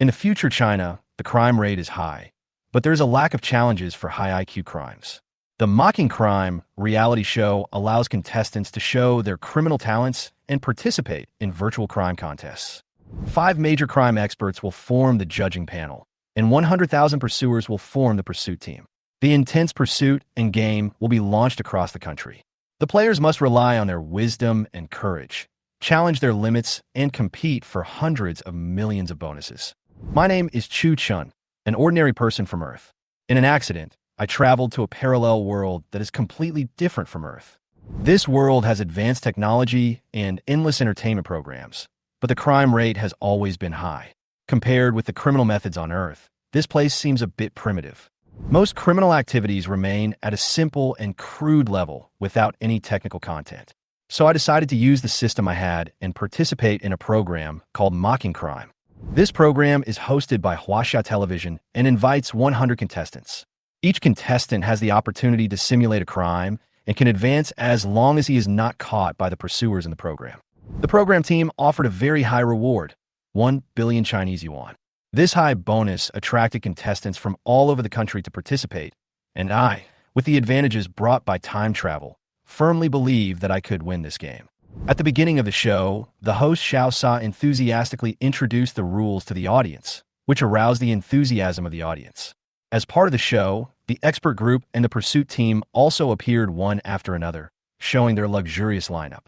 In the future China, the crime rate is high, but there's a lack of challenges for high IQ crimes. The Mocking Crime reality show allows contestants to show their criminal talents and participate in virtual crime contests. 5 major crime experts will form the judging panel, and 100,000 pursuers will form the pursuit team. The intense pursuit and game will be launched across the country. The players must rely on their wisdom and courage, challenge their limits, and compete for hundreds of millions of bonuses. My name is Chu Chun, an ordinary person from Earth. In an accident, I traveled to a parallel world that is completely different from Earth. This world has advanced technology and endless entertainment programs, but the crime rate has always been high. Compared with the criminal methods on Earth, this place seems a bit primitive. Most criminal activities remain at a simple and crude level without any technical content. So I decided to use the system I had and participate in a program called Mocking Crime. This program is hosted by Huaxia Television and invites 100 contestants. Each contestant has the opportunity to simulate a crime and can advance as long as he is not caught by the pursuers in the program. The program team offered a very high reward, 1 billion Chinese yuan. This high bonus attracted contestants from all over the country to participate, and I, with the advantages brought by time travel, firmly believed that I could win this game. At the beginning of the show, the host Xiao Sa enthusiastically introduced the rules to the audience, which aroused the enthusiasm of the audience. As part of the show, the expert group and the pursuit team also appeared one after another, showing their luxurious lineup.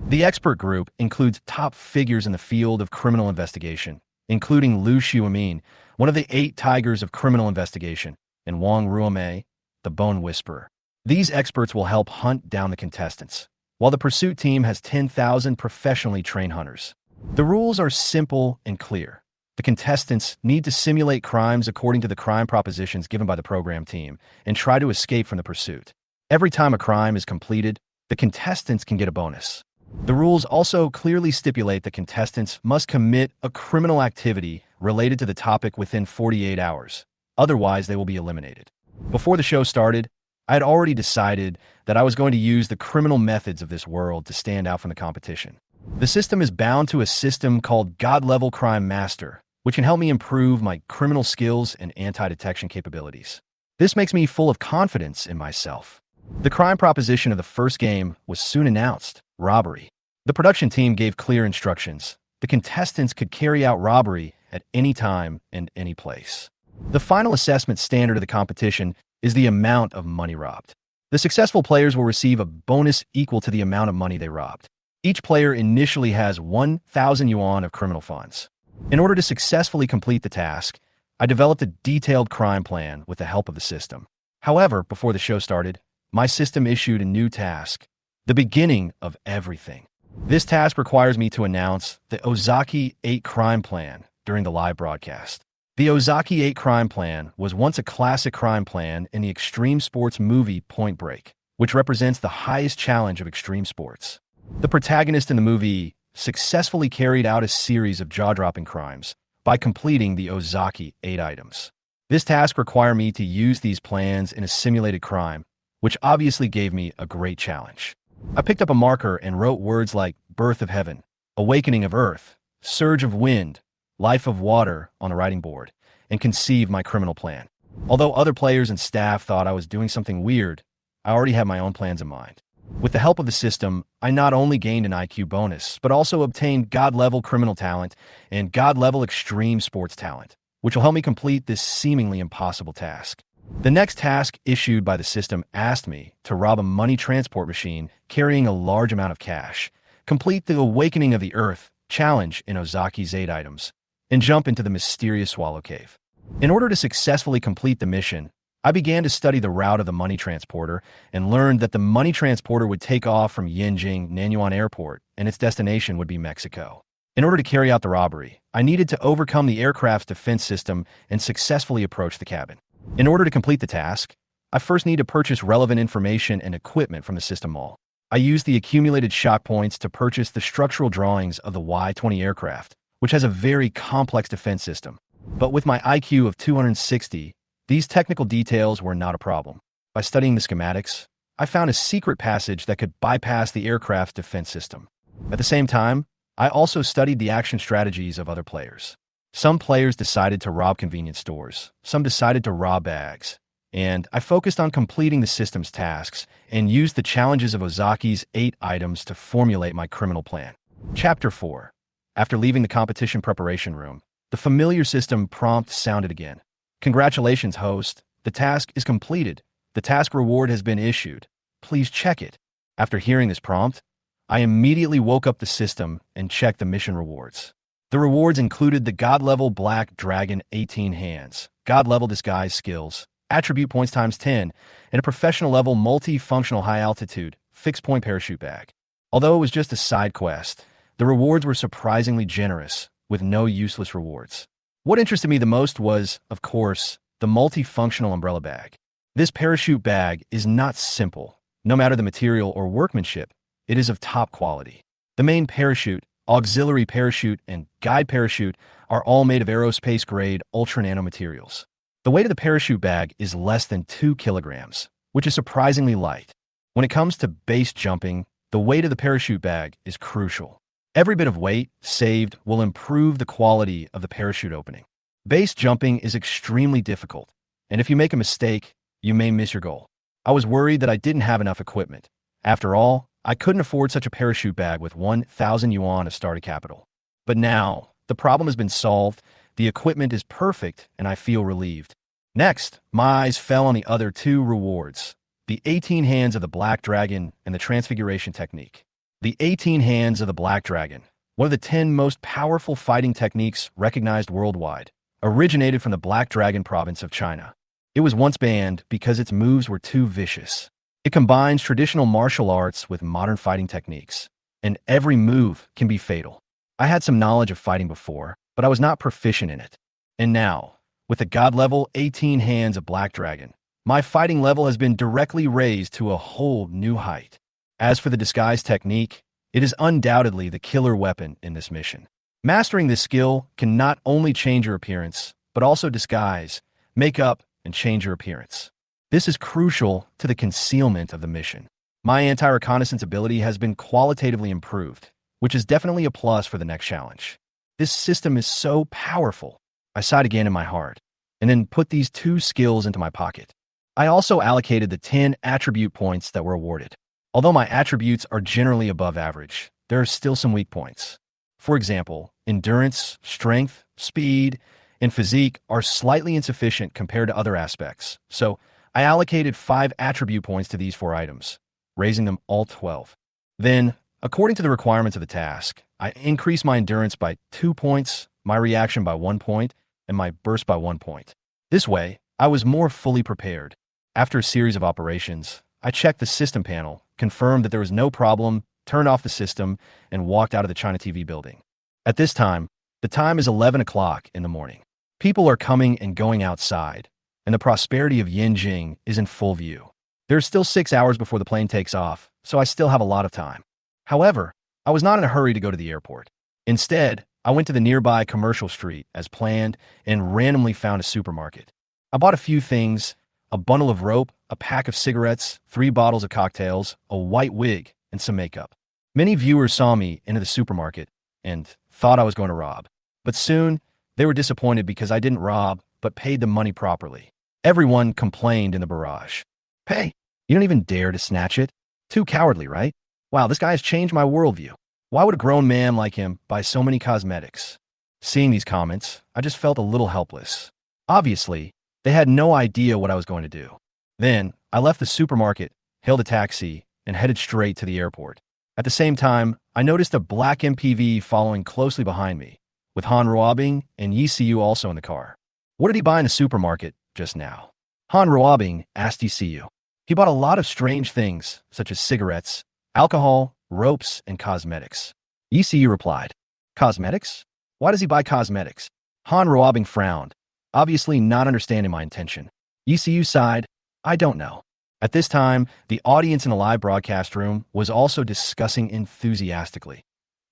The expert group includes top figures in the field of criminal investigation, including Liu Xiumin, one of the 8 tigers of criminal investigation, and Wang Ruomei, the Bone Whisperer. These experts will help hunt down the contestants, while the pursuit team has 10,000 professionally trained hunters. The rules are simple and clear. The contestants need to simulate crimes according to the crime propositions given by the program team and try to escape from the pursuit. Every time a crime is completed, the contestants can get a bonus. The rules also clearly stipulate that contestants must commit a criminal activity related to the topic within 48 hours. Otherwise, they will be eliminated. Before the show started, I had already decided that I was going to use the criminal methods of this world to stand out from the competition. The system is bound to a system called God-Level Crime Master, which can help me improve my criminal skills and anti-detection capabilities. This makes me full of confidence in myself. The crime proposition of the first game was soon announced: robbery. The production team gave clear instructions. The contestants could carry out robbery at any time and any place. The final assessment standard of the competition is the amount of money robbed. The successful players will receive a bonus equal to the amount of money they robbed. Each player initially has 1,000 yuan of criminal funds. In order to successfully complete the task, I developed a detailed crime plan with the help of the system. However, before the show started, my system issued a new task: the beginning of everything. This task requires me to announce the Ozaki 8 crime plan during the live broadcast. The Ozaki 8 crime plan was once a classic crime plan in the extreme sports movie Point Break, which represents the highest challenge of extreme sports. The protagonist in the movie successfully carried out a series of jaw-dropping crimes by completing the Ozaki 8 items. This task required me to use these plans in a simulated crime, which obviously gave me a great challenge. I picked up a marker and wrote words like birth of heaven, awakening of earth, surge of wind, life of water on the writing board, and conceived my criminal plan. Although other players and staff thought I was doing something weird, I already had my own plans in mind. With the help of the system, I not only gained an IQ bonus, but also obtained God-level criminal talent and God-level extreme sports talent, which will help me complete this seemingly impossible task. The next task issued by the system asked me to rob a money transport machine carrying a large amount of cash, complete the Awakening of the Earth challenge in Ozaki's 8 items, and jump into the mysterious Swallow Cave. In order to successfully complete the mission, I began to study the route of the money transporter and learned that the money transporter would take off from Yanjing Nanyuan Airport and its destination would be Mexico. In order to carry out the robbery, I needed to overcome the aircraft's defense system and successfully approach the cabin. In order to complete the task, I first need to purchase relevant information and equipment from the system mall. I used the accumulated shock points to purchase the structural drawings of the Y-20 aircraft, which has a very complex defense system. But with my IQ of 260, these technical details were not a problem. By studying the schematics, I found a secret passage that could bypass the aircraft's defense system. At the same time, I also studied the action strategies of other players. Some players decided to rob convenience stores, some decided to rob bags, and I focused on completing the system's tasks and used the challenges of Ozaki's 8 items to formulate my criminal plan. Chapter 4. After leaving the competition preparation room, the familiar system prompt sounded again. Congratulations, host. The task is completed. The task reward has been issued. Please check it. After hearing this prompt, I immediately woke up the system and checked the mission rewards. The rewards included the God-level Black Dragon 18 hands, God-level Disguise skills, attribute points times 10, and a professional-level multi-functional high-altitude, fixed-point parachute bag. Although it was just a side quest, the rewards were surprisingly generous, with no useless rewards. What interested me the most was, of course, the multifunctional umbrella bag. This parachute bag is not simple. No matter the material or workmanship, it is of top quality. The main parachute, auxiliary parachute, and guide parachute are all made of aerospace-grade ultra-nano materials. The weight of the parachute bag is less than 2 kilograms, which is surprisingly light. When it comes to base jumping, the weight of the parachute bag is crucial. Every bit of weight saved will improve the quality of the parachute opening. Base jumping is extremely difficult, and if you make a mistake, you may miss your goal. I was worried that I didn't have enough equipment. After all, I couldn't afford such a parachute bag with 1,000 yuan of starting capital. But now, the problem has been solved, the equipment is perfect, and I feel relieved. Next, my eyes fell on the other 2 rewards, the 18 hands of the Black Dragon and the Transfiguration technique. The 18 hands of the Black Dragon, one of the 10 most powerful fighting techniques recognized worldwide, originated from the Black Dragon province of China. It was once banned because its moves were too vicious. It combines traditional martial arts with modern fighting techniques, and every move can be fatal. I had some knowledge of fighting before, but I was not proficient in it. And now, with the God-level 18 hands of Black Dragon, my fighting level has been directly raised to a whole new height. As for the disguise technique, it is undoubtedly the killer weapon in this mission. Mastering this skill can not only change your appearance, but also disguise, make up, and change your appearance. This is crucial to the concealment of the mission. My anti-reconnaissance ability has been qualitatively improved, which is definitely a plus for the next challenge. This system is so powerful. I sighed again in my heart, and then put these 2 skills into my pocket. I also allocated the 10 attribute points that were awarded. Although my attributes are generally above average, there are still some weak points. For example, endurance, strength, speed, and physique are slightly insufficient compared to other aspects, so I allocated 5 attribute points to these 4 items, raising them all 12. Then, according to the requirements of the task, I increased my endurance by 2 points, my reaction by 1 point, and my burst by 1 point. This way, I was more fully prepared. After a series of operations, I checked the system panel, confirmed that there was no problem, turned off the system, and walked out of the China TV building. At this time, the time is 11 o'clock in the morning. People are coming and going outside, and the prosperity of Yinjing is in full view. There's still 6 hours before the plane takes off, so I still have a lot of time. However, I was not in a hurry to go to the airport. Instead, I went to the nearby commercial street as planned and randomly found a supermarket. I bought a few things, a bundle of rope, a pack of cigarettes, 3 bottles of cocktails, a white wig, and some makeup. Many viewers saw me into the supermarket and thought I was going to rob. But soon, they were disappointed because I didn't rob, but paid the money properly. Everyone complained in the barrage. Hey, you don't even dare to snatch it? Too cowardly, right? Wow, this guy has changed my worldview. Why would a grown man like him buy so many cosmetics? Seeing these comments, I just felt a little helpless. Obviously, they had no idea what I was going to do. Then, I left the supermarket, hailed a taxi, and headed straight to the airport. At the same time, I noticed a black MPV following closely behind me, with Han Ruobing and Yi Siyu also in the car. What did he buy in the supermarket just now? Han Ruobing asked Yi Siyu. He bought a lot of strange things, such as cigarettes, alcohol, ropes, and cosmetics. Yi Siyu replied, Cosmetics? Why does he buy cosmetics? Han Ruobing frowned, obviously not understanding my intention. Yi Siyu sighed, I don't know. At this time, the audience in the live broadcast room was also discussing enthusiastically.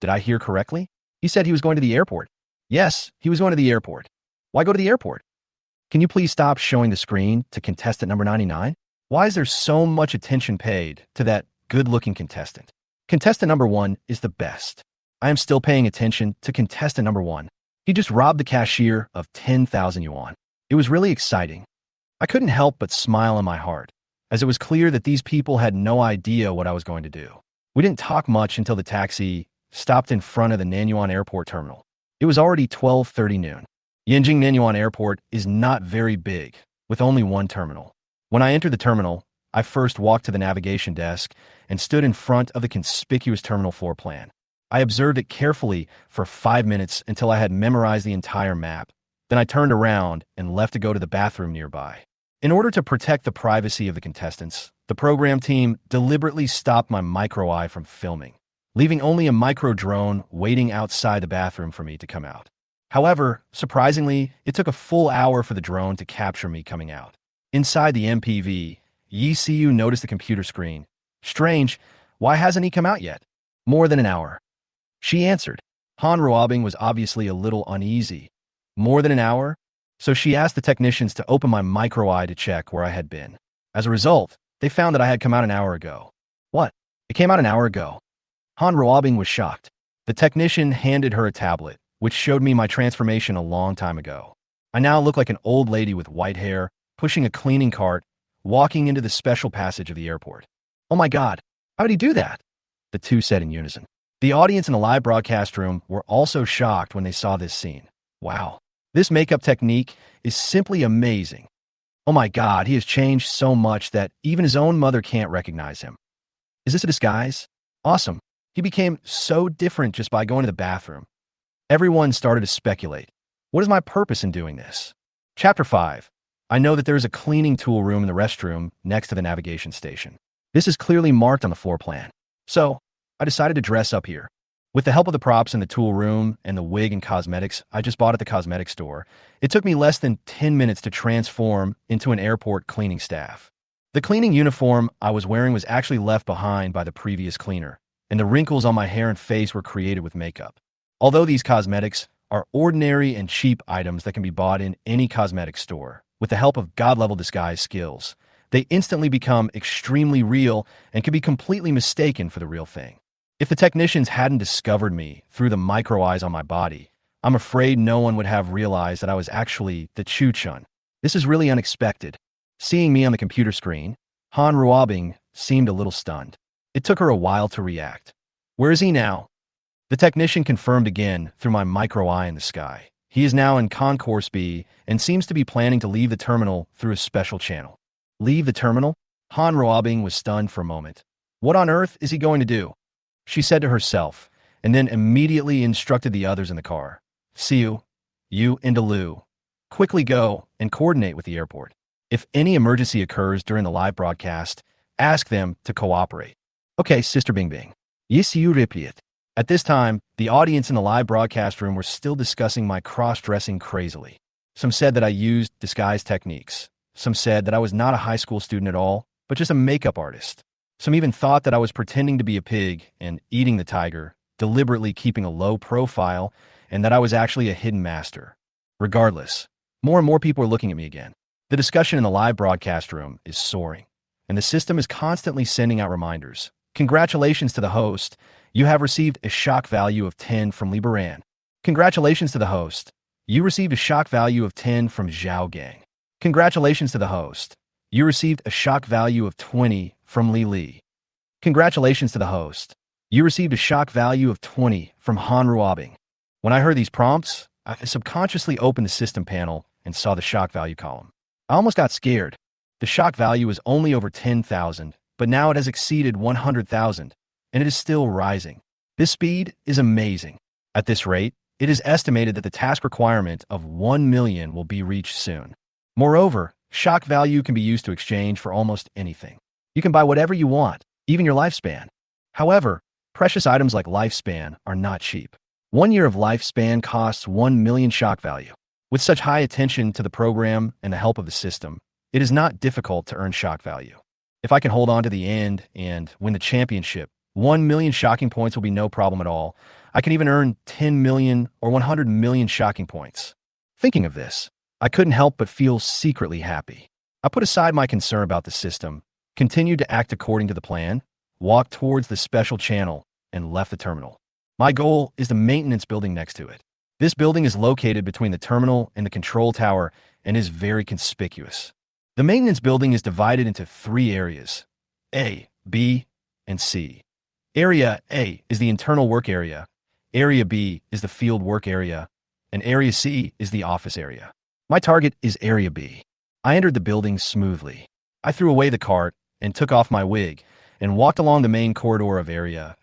Did I hear correctly? He said he was going to the airport. Yes, he was going to the airport. Why go to the airport? Can you please stop showing the screen to contestant number 99? Why is there so much attention paid to that good-looking contestant? Contestant number 1 is the best. I am still paying attention to contestant number 1. He just robbed the cashier of 10,000 yuan. It was really exciting. I couldn't help but smile in my heart, as it was clear that these people had no idea what I was going to do. We didn't talk much until the taxi stopped in front of the Nanyuan Airport terminal. It was already 12:30 noon. Yanjing Nanyuan Airport is not very big, with only one terminal. When I entered the terminal, I first walked to the navigation desk and stood in front of the conspicuous terminal floor plan. I observed it carefully for 5 minutes until I had memorized the entire map. Then I turned around and left to go to the bathroom nearby. In order to protect the privacy of the contestants, the program team deliberately stopped my micro eye from filming, leaving only a micro drone waiting outside the bathroom for me to come out. However, surprisingly, it took a full hour for the drone to capture me coming out. Inside the MPV, Yi Siu noticed the computer screen. Strange, why hasn't he come out yet? More than an hour. She answered. Han Ruobing was obviously a little uneasy. More than an hour? So she asked the technicians to open my micro eye to check where I had been. As a result, they found that I had come out an hour ago. What? It came out an hour ago? Han Ruobing was shocked. The technician handed her a tablet, which showed me my transformation a long time ago. I now look like an old lady with white hair, pushing a cleaning cart, walking into the special passage of the airport. Oh my God, how did he do that? The two said in unison. The audience in the live broadcast room were also shocked when they saw this scene. Wow, this makeup technique is simply amazing. Oh my God, he has changed so much that even his own mother can't recognize him. Is this a disguise? Awesome. He became so different just by going to the bathroom. Everyone started to speculate. What is my purpose in doing this? Chapter 5. I know that there is a cleaning tool room in the restroom next to the navigation station. This is clearly marked on the floor plan. So, I decided to dress up here. With the help of the props in the tool room and the wig and cosmetics I just bought at the cosmetic store, it took me less than 10 minutes to transform into an airport cleaning staff. The cleaning uniform I was wearing was actually left behind by the previous cleaner, and the wrinkles on my hair and face were created with makeup. Although these cosmetics are ordinary and cheap items that can be bought in any cosmetic store, with the help of god-level disguise skills, they instantly become extremely real and can be completely mistaken for the real thing. If the technicians hadn't discovered me through the micro eyes on my body, I'm afraid no one would have realized that I was actually the Chu Chun. This is really unexpected. Seeing me on the computer screen, Han Ruobing seemed a little stunned. It took her a while to react. Where is he now? The technician confirmed again through my micro eye in the sky. He is now in Concourse B and seems to be planning to leave the terminal through a special channel. Leave the terminal? Han Ruobing was stunned for a moment. What on earth is he going to do? She said to herself, and then immediately instructed the others in the car. Siu, you and Lu, quickly go and coordinate with the airport. If any emergency occurs during the live broadcast, ask them to cooperate. Okay, Sister Bing Bing. Yes, you repeat. At this time, the audience in the live broadcast room were still discussing my cross-dressing crazily. Some said that I used disguise techniques. Some said that I was not a high school student at all, but just a makeup artist. Some even thought that I was pretending to be a pig and eating the tiger, deliberately keeping a low profile, and that I was actually a hidden master. Regardless, more and more people are looking at me again. The discussion in the live broadcast room is soaring, and the system is constantly sending out reminders. Congratulations to the host. You have received a shock value of 10 from Liberan. Congratulations to the host. You received a shock value of 10 from Zhao Gang. Congratulations to the host. You received a shock value of 20 from Li Li. Congratulations to the host. You received a shock value of 20 from Han Ruobing. When I heard these prompts, I subconsciously opened the system panel and saw the shock value column. I almost got scared. The shock value is only over 10,000, but now it has exceeded 100,000, and it is still rising. This speed is amazing. At this rate, it is estimated that the task requirement of 1 million will be reached soon. Moreover, shock value can be used to exchange for almost anything. You can buy whatever you want, even your lifespan. However, precious items like lifespan are not cheap. 1 year of lifespan costs 1 million shock value. With such high attention to the program and the help of the system, it is not difficult to earn shock value. If I can hold on to the end and win the championship, 1 million shocking points will be no problem at all. I can even earn 10 million or 100 million shocking points. Thinking of this, I couldn't help but feel secretly happy. I put aside my concern about the system, continued to act according to the plan, walked towards the special channel, and left the terminal. My goal is the maintenance building next to it. This building is located between the terminal and the control tower and is very conspicuous. The maintenance building is divided into three areas: A, B, and C. Area A is the internal work area, Area B is the field work area, and Area C is the office area. My target is Area B. I entered the building smoothly. I threw away the cart and took off my wig and walked along the main corridor of Area,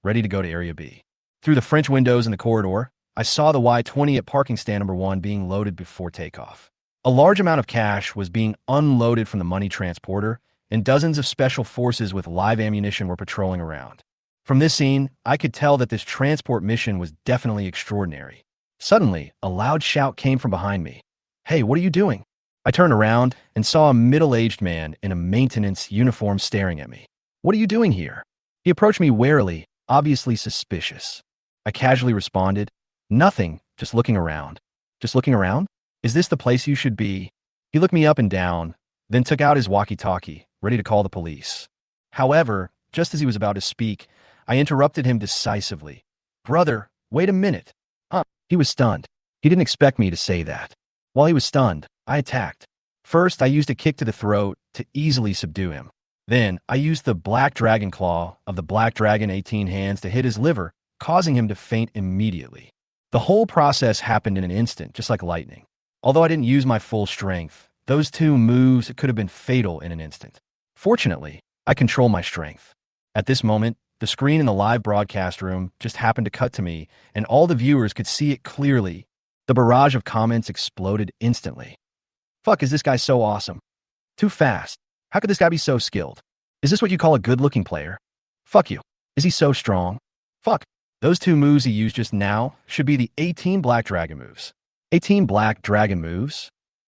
ready to go to Area B. Through the French windows in the corridor, I saw the Y-20 at parking stand number 1 being loaded before takeoff. A large amount of cash was being unloaded from the money transporter, and dozens of special forces with live ammunition were patrolling around. From this scene, I could tell that this transport mission was definitely extraordinary. Suddenly, a loud shout came from behind me. "Hey, what are you doing?" I turned around and saw a middle-aged man in a maintenance uniform staring at me. "What are you doing here?" He approached me warily, obviously suspicious. I casually responded, "Nothing, just looking around." "Just looking around? Is this the place you should be?" He looked me up and down, then took out his walkie-talkie, ready to call the police. However, just as he was about to speak, I interrupted him decisively. "Brother, wait a minute." Huh? He was stunned. He didn't expect me to say that. While he was stunned, I attacked. First, I used a kick to the throat to easily subdue him. Then, I used the Black Dragon Claw of the Black Dragon 18 hands to hit his liver, causing him to faint immediately. The whole process happened in an instant, just like lightning. Although I didn't use my full strength, those two moves could have been fatal in an instant. Fortunately, I control my strength. At this moment, the screen in the live broadcast room just happened to cut to me, and all the viewers could see it clearly. The barrage of comments exploded instantly. "Fuck, is this guy so awesome? Too fast. How could this guy be so skilled? Is this what you call a good-looking player? Fuck you. Is he so strong? Fuck. Those two moves he used just now should be the 18 Black Dragon moves." 18 Black Dragon moves?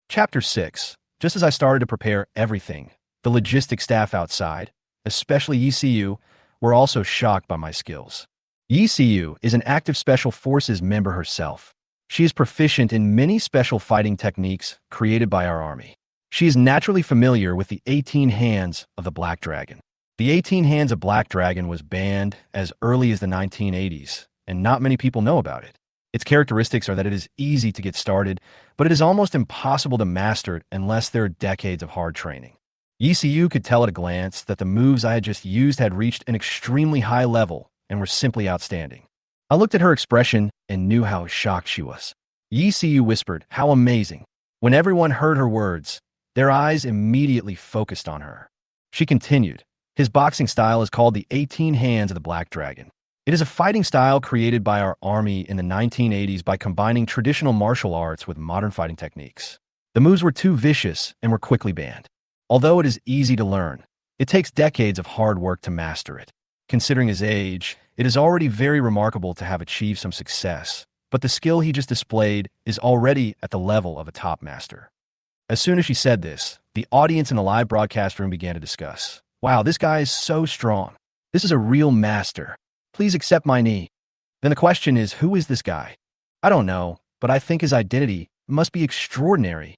Chapter 6. Just as I started to prepare everything, the logistics staff outside, especially ECU, were also shocked by my skills. ECU is an active Special Forces member herself. She is proficient in many special fighting techniques created by our army. She is naturally familiar with the 18 hands of the Black Dragon. The 18 hands of Black Dragon was banned as early as the 1980s, and not many people know about it. Its characteristics are that it is easy to get started, but it is almost impossible to master it unless there are decades of hard training. ECU could tell at a glance that the moves I had just used had reached an extremely high level and were simply outstanding. I looked at her expression and knew how shocked she was. ECU whispered, "How amazing." When everyone heard her words, their eyes immediately focused on her. She continued, "His boxing style is called the 18 Hands of the Black Dragon. It is a fighting style created by our army in the 1980s by combining traditional martial arts with modern fighting techniques. The moves were too vicious and were quickly banned. Although it is easy to learn, it takes decades of hard work to master it. Considering his age, it is already very remarkable to have achieved some success, but the skill he just displayed is already at the level of a top master." As soon as she said this, the audience in the live broadcast room began to discuss. "Wow, this guy is so strong. This is a real master. Please accept my knee." Then the question is, who is this guy? I don't know, but I think his identity must be extraordinary.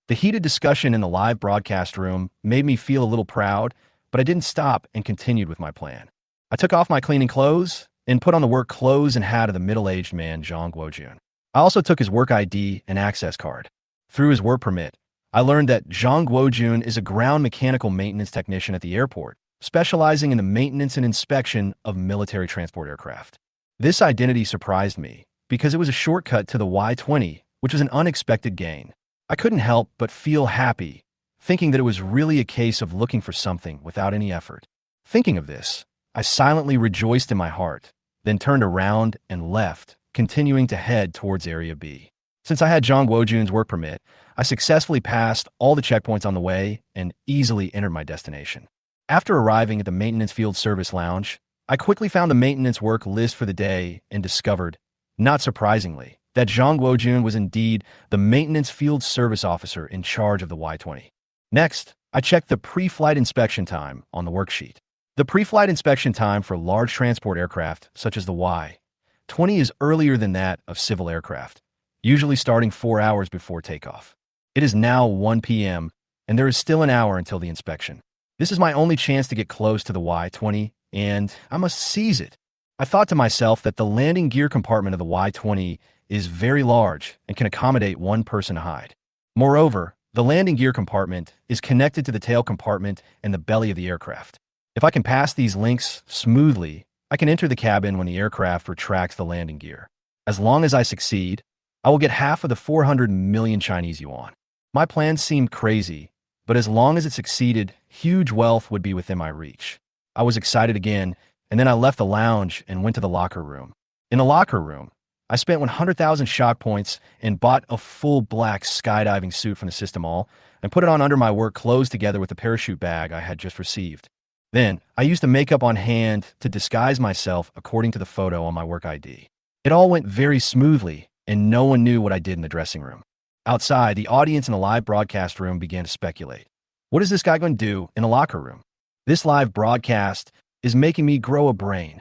The heated discussion in the live broadcast room made me feel a little proud, but I didn't stop and continued with my plan. I took off my cleaning clothes and put on the work clothes and hat of the middle-aged man, Zhang Guojun. I also took his work ID and access card. Through his work permit, I learned that Zhang Guojun is a ground mechanical maintenance technician at the airport, specializing in the maintenance and inspection of military transport aircraft. This identity surprised me because it was a shortcut to the Y-20, which was an unexpected gain. I couldn't help but feel happy, thinking that it was really a case of looking for something without any effort. Thinking of this, I silently rejoiced in my heart, then turned around and left, continuing to head towards Area B. Since I had Zhang Guojun's work permit, I successfully passed all the checkpoints on the way and easily entered my destination. After arriving at the Maintenance Field Service Lounge, I quickly found the maintenance work list for the day and discovered, not surprisingly, that Zhang Guojun was indeed the Maintenance Field Service Officer in charge of the Y-20. Next, I checked the pre-flight inspection time on the worksheet. The pre-flight inspection time for large transport aircraft, such as the Y-20, is earlier than that of civil aircraft, usually starting 4 hours before takeoff. It is now 1 p.m., and there is still an hour until the inspection. This is my only chance to get close to the Y-20, and I must seize it. I thought to myself that the landing gear compartment of the Y-20 is very large and can accommodate one person to hide. Moreover, the landing gear compartment is connected to the tail compartment and the belly of the aircraft. If I can pass these links smoothly, I can enter the cabin when the aircraft retracts the landing gear. As long as I succeed, I will get half of the 400 million Chinese yuan. My plan seemed crazy, but as long as it succeeded, huge wealth would be within my reach. I was excited again, and then I left the lounge and went to the locker room. In the locker room, I spent 100,000 shock points and bought a full black skydiving suit from the System Mall and put it on under my work clothes together with the parachute bag I had just received. Then, I used the makeup on hand to disguise myself according to the photo on my work ID. It all went very smoothly, and no one knew what I did in the dressing room. Outside, the audience in the live broadcast room began to speculate. What is this guy going to do in the locker room? This live broadcast is making me grow a brain.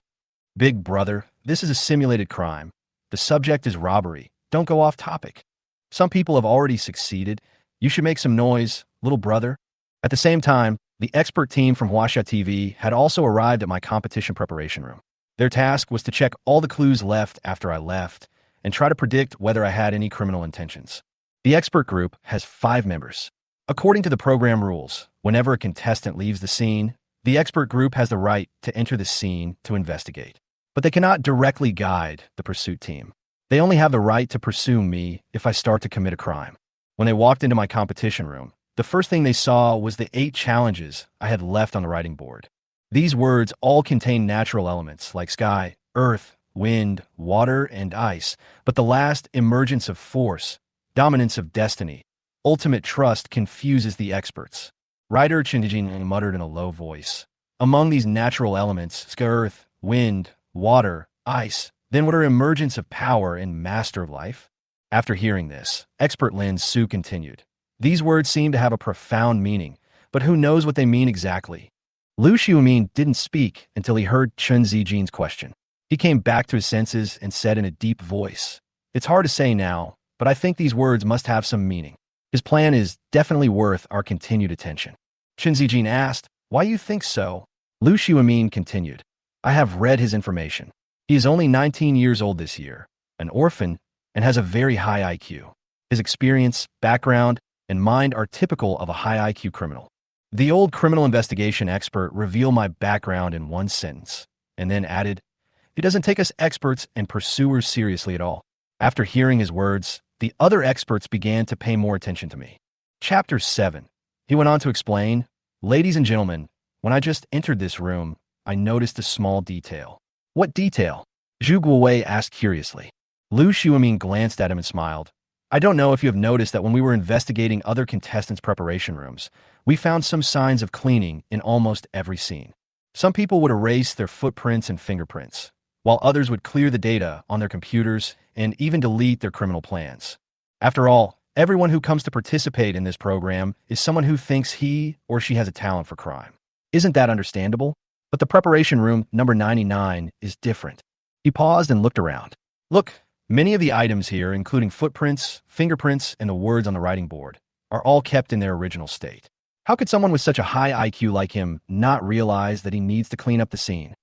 Big brother, this is a simulated crime. The subject is robbery. Don't go off topic. Some people have already succeeded. You should make some noise, little brother. At the same time, the expert team from Huaxia TV had also arrived at my competition preparation room. Their task was to check all the clues left after I left and try to predict whether I had any criminal intentions. The expert group has 5 members. According to the program rules, whenever a contestant leaves the scene, the expert group has the right to enter the scene to investigate. But they cannot directly guide the pursuit team. They only have the right to pursue me if I start to commit a crime. When they walked into my competition room, the first thing they saw was the 8 challenges I had left on the writing board. These words all contain natural elements like sky, earth, wind, water, and ice, but the last, emergence of force, dominance of destiny, ultimate trust, confuses the experts. Writer Chu Chen muttered in a low voice. Among these natural elements, sky, earth, wind, water, ice, then what are emergence of power and master of life? After hearing this, expert Lin Su continued. These words seem to have a profound meaning, but who knows what they mean exactly? Lu Xiumin didn't speak until he heard Chen Zijin's question. He came back to his senses and said in a deep voice, "It's hard to say now, but I think these words must have some meaning. His plan is definitely worth our continued attention." Chen Zijin asked, "Why you think so?" Lu Xiumin continued, "I have read his information. He is only 19 years old this year, an orphan, and has a very high IQ. His experience, background, and mind are typical of a high IQ criminal." The old criminal investigation expert revealed my background in one sentence, and then added, "He doesn't take us experts and pursuers seriously at all." After hearing his words, the other experts began to pay more attention to me. Chapter 7. He went on to explain, "Ladies and gentlemen, when I just entered this room, I noticed a small detail." "What detail?" Zhu Guowei asked curiously. Lu Xiumin glanced at him and smiled. "I don't know if you have noticed that when we were investigating other contestants' preparation rooms, we found some signs of cleaning in almost every scene. Some people would erase their footprints and fingerprints, while others would clear the data on their computers and even delete their criminal plans. After all, everyone who comes to participate in this program is someone who thinks he or she has a talent for crime. Isn't that understandable? But the preparation room number 99 is different." He paused and looked around. "Look, many of the items here, including footprints, fingerprints, and the words on the writing board, are all kept in their original state. How could someone with such a high IQ like him not realize that he needs to clean up the scene?"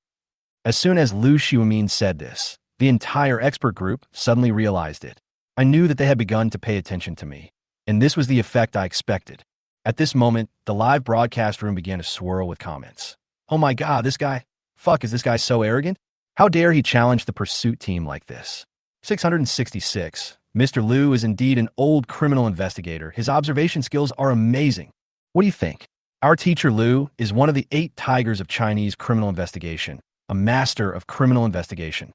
As soon as Lu Xiumin said this, the entire expert group suddenly realized it. I knew that they had begun to pay attention to me, and this was the effect I expected. At this moment, the live broadcast room began to swirl with comments. "Oh my god, this guy, is this guy so arrogant? How dare he challenge the pursuit team like this?" 666. Mr. Liu is indeed an old criminal investigator. His observation skills are amazing. What do you think? Our teacher Liu is one of the 8 tigers of Chinese criminal investigation, a master of criminal investigation.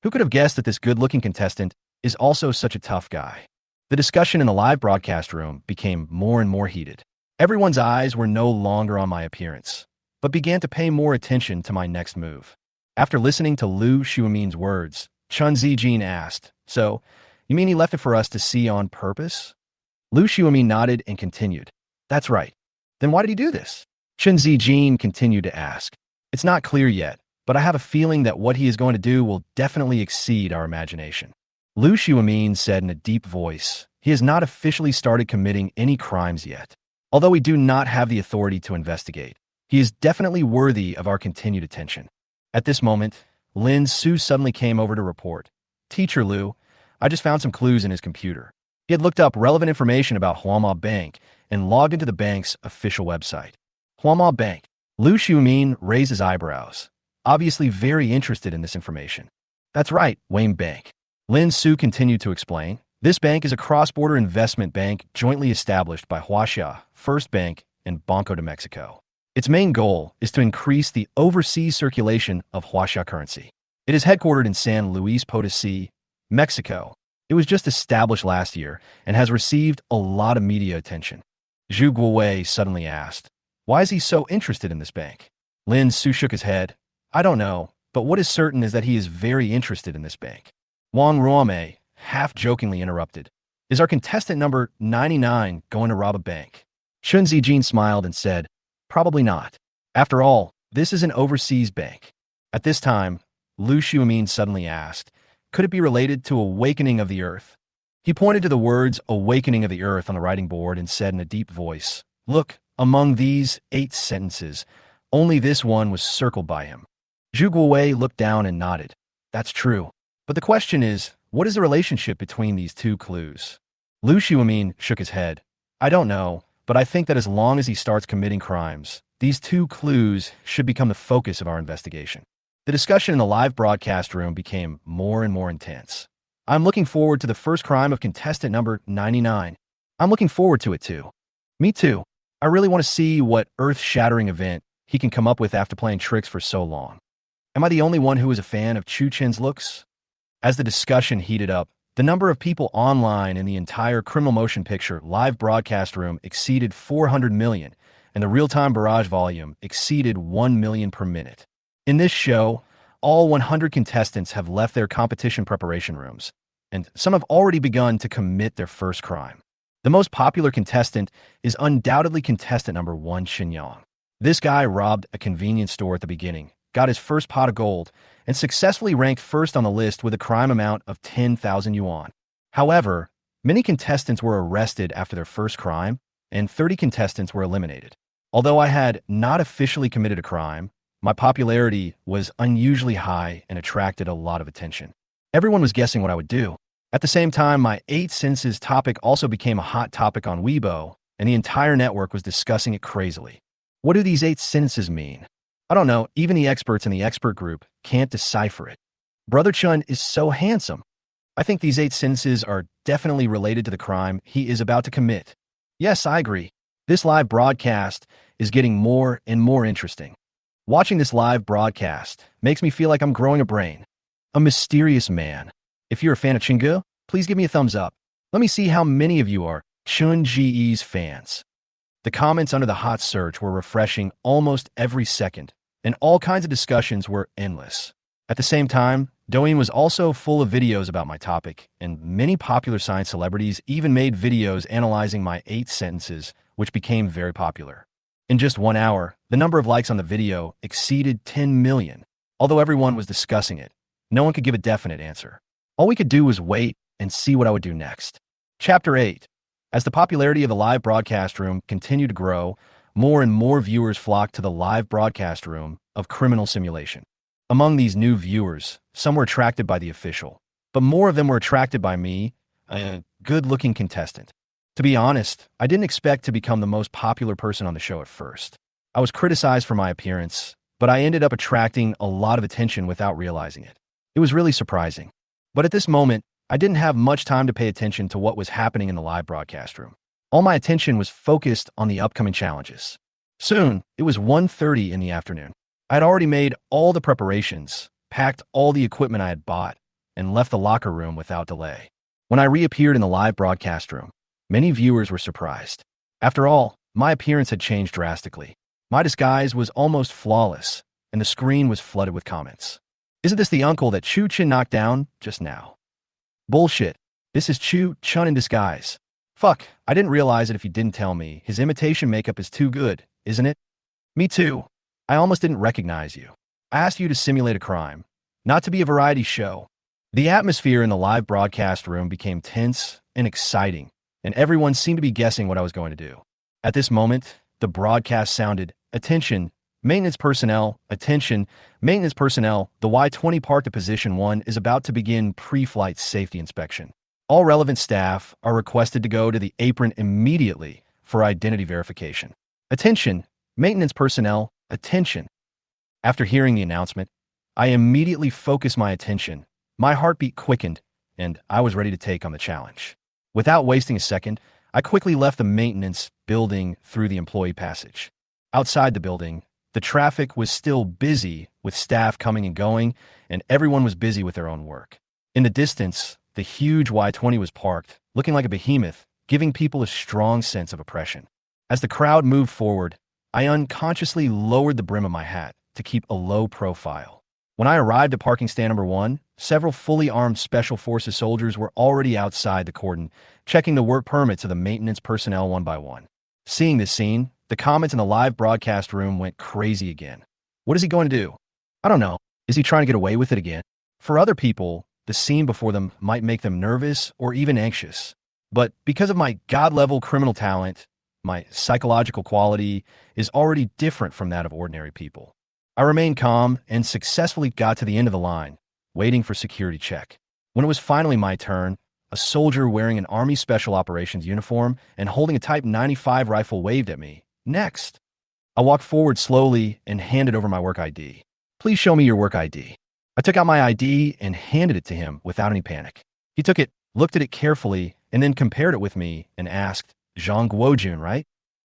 Who could have guessed that this good-looking contestant is also such a tough guy? The discussion in the live broadcast room became more and more heated. Everyone's eyes were no longer on my appearance, but began to pay more attention to my next move. After listening to Lu Xiumin's words, Chen Zijin asked, "So, you mean he left it for us to see on purpose?" Lu Xiumin nodded and continued, "That's right. Then why did he do this?" Chen Zijin continued to ask, "It's not clear yet, but I have a feeling that what he is going to do will definitely exceed our imagination." Lu Xiumin said in a deep voice, "He has not officially started committing any crimes yet. Although we do not have the authority to investigate, he is definitely worthy of our continued attention." At this moment, Lin Su suddenly came over to report, "Teacher Liu, I just found some clues in his computer. He had looked up relevant information about Huama Bank and logged into the bank's official website. Huama Bank. Lu Xiumin raised his eyebrows, obviously very interested in this information. That's right, Wayne Bank. Lin Su continued to explain. This bank is a cross-border investment bank jointly established by Huaxia, First Bank, and Banco de Mexico. Its main goal is to increase the overseas circulation of Huaxia currency. It is headquartered in San Luis Potosí, Mexico. It was just established last year and has received a lot of media attention. Zhu Guowei suddenly asked, "Why is he so interested in this bank?" Lin Su shook his head. "I don't know, but what is certain is that he is very interested in this bank." Wang Ruomei half-jokingly interrupted. "Is our contestant number 99 going to rob a bank?" Chun Zijin smiled and said, "Probably not. After all, this is an overseas bank." At this time, Lu Xiumin suddenly asked, "Could it be related to Awakening of the Earth?" He pointed to the words Awakening of the Earth on the writing board and said in a deep voice, "Look, among these 8 sentences, only this one was circled by him." Zhu Guowei looked down and nodded. "That's true. But the question is, what is the relationship between these 2 clues?" Lu Xiumin shook his head. "I don't know, but I think that as long as he starts committing crimes, these 2 clues should become the focus of our investigation." The discussion in the live broadcast room became more and more intense. "I'm looking forward to the first crime of contestant number 99. I'm looking forward to it too." "Me too. I really want to see what earth-shattering event he can come up with after playing tricks for so long." "Am I the only one who is a fan of Chu Chen's looks?" As the discussion heated up, the number of people online in the entire Criminal Motion Picture live broadcast room exceeded 400 million, and the real-time barrage volume exceeded 1 million per minute. In this show, all 100 contestants have left their competition preparation rooms, and some have already begun to commit their first crime. The most popular contestant is undoubtedly contestant number 1, Xinyang. This guy robbed a convenience store at the beginning, got his first pot of gold, and successfully ranked first on the list with a crime amount of 10,000 yuan. However, many contestants were arrested after their first crime, and 30 contestants were eliminated. Although I had not officially committed a crime, my popularity was unusually high and attracted a lot of attention. Everyone was guessing what I would do. At the same time, my 8 senses topic also became a hot topic on Weibo, and the entire network was discussing it crazily. What do these 8 senses mean? I don't know, even the experts in the expert group can't decipher it. Brother Chun is so handsome. I think these 8 sentences are definitely related to the crime he is about to commit. Yes, I agree. This live broadcast is getting more and more interesting. Watching this live broadcast makes me feel like I'm growing a brain. A mysterious man. If you're a fan of Chungu, please give me a thumbs up. Let me see how many of you are Chun Ji's fans. The comments under the hot search were refreshing almost every second, and all kinds of discussions were endless. At the same time, Douyin was also full of videos about my topic, and many popular science celebrities even made videos analyzing my 8 sentences, which became very popular. In just 1 hour, the number of likes on the video exceeded 10 million. Although everyone was discussing it, no one could give a definite answer. All we could do was wait and see what I would do next. Chapter 8. As the popularity of the live broadcast room continued to grow, more and more viewers flocked to the live broadcast room of Criminal Simulation. Among these new viewers, some were attracted by the official, but more of them were attracted by me, a good-looking contestant. To be honest, I didn't expect to become the most popular person on the show at first. I was criticized for my appearance, but I ended up attracting a lot of attention without realizing it. It was really surprising. But at this moment, I didn't have much time to pay attention to what was happening in the live broadcast room. All my attention was focused on the upcoming challenges. Soon, it was 1:30 in the afternoon. I had already made all the preparations, packed all the equipment I had bought, and left the locker room without delay. When I reappeared in the live broadcast room, many viewers were surprised. After all, my appearance had changed drastically. My disguise was almost flawless, and the screen was flooded with comments. "Isn't this the uncle that Chu Chen knocked down just now?" "Bullshit. This is Chu Chun in disguise." "Fuck, I didn't realize it if you didn't tell me. His imitation makeup is too good, isn't it?" "Me too. I almost didn't recognize you. I asked you to simulate a crime, not to be a variety show." The atmosphere in the live broadcast room became tense and exciting, and everyone seemed to be guessing what I was going to do. At this moment, the broadcast sounded, "Attention, Maintenance personnel, attention. Maintenance personnel, the Y-20 parked at position 1 is about to begin pre-flight safety inspection. All relevant staff are requested to go to the apron immediately for identity verification. Attention, maintenance personnel, attention. After hearing the announcement, I immediately focused my attention. My heartbeat quickened, and I was ready to take on the challenge. Without wasting a second, I quickly left the maintenance building through the employee passage. Outside the building, the traffic was still busy with staff coming and going, and everyone was busy with their own work. In the distance, the huge Y-20 was parked, looking like a behemoth, giving people a strong sense of oppression. As the crowd moved forward, I unconsciously lowered the brim of my hat to keep a low profile. When I arrived at parking stand number 1, several fully armed Special Forces soldiers were already outside the cordon, checking the work permits of the maintenance personnel one by one. Seeing this scene, the comments in the live broadcast room went crazy again. What is he going to do? I don't know. Is he trying to get away with it again? For other people, the scene before them might make them nervous or even anxious. But because of my God-level criminal talent, my psychological quality is already different from that of ordinary people. I remained calm and successfully got to the end of the line, waiting for security check. When it was finally my turn, a soldier wearing an Army Special Operations uniform and holding a Type 95 rifle waved at me. Next. I walked forward slowly and handed over my work ID. Please show me your work ID. I took out my ID and handed it to him without any panic. He took it, looked at it carefully, and then compared it with me and asked, Zhang Guojun, right?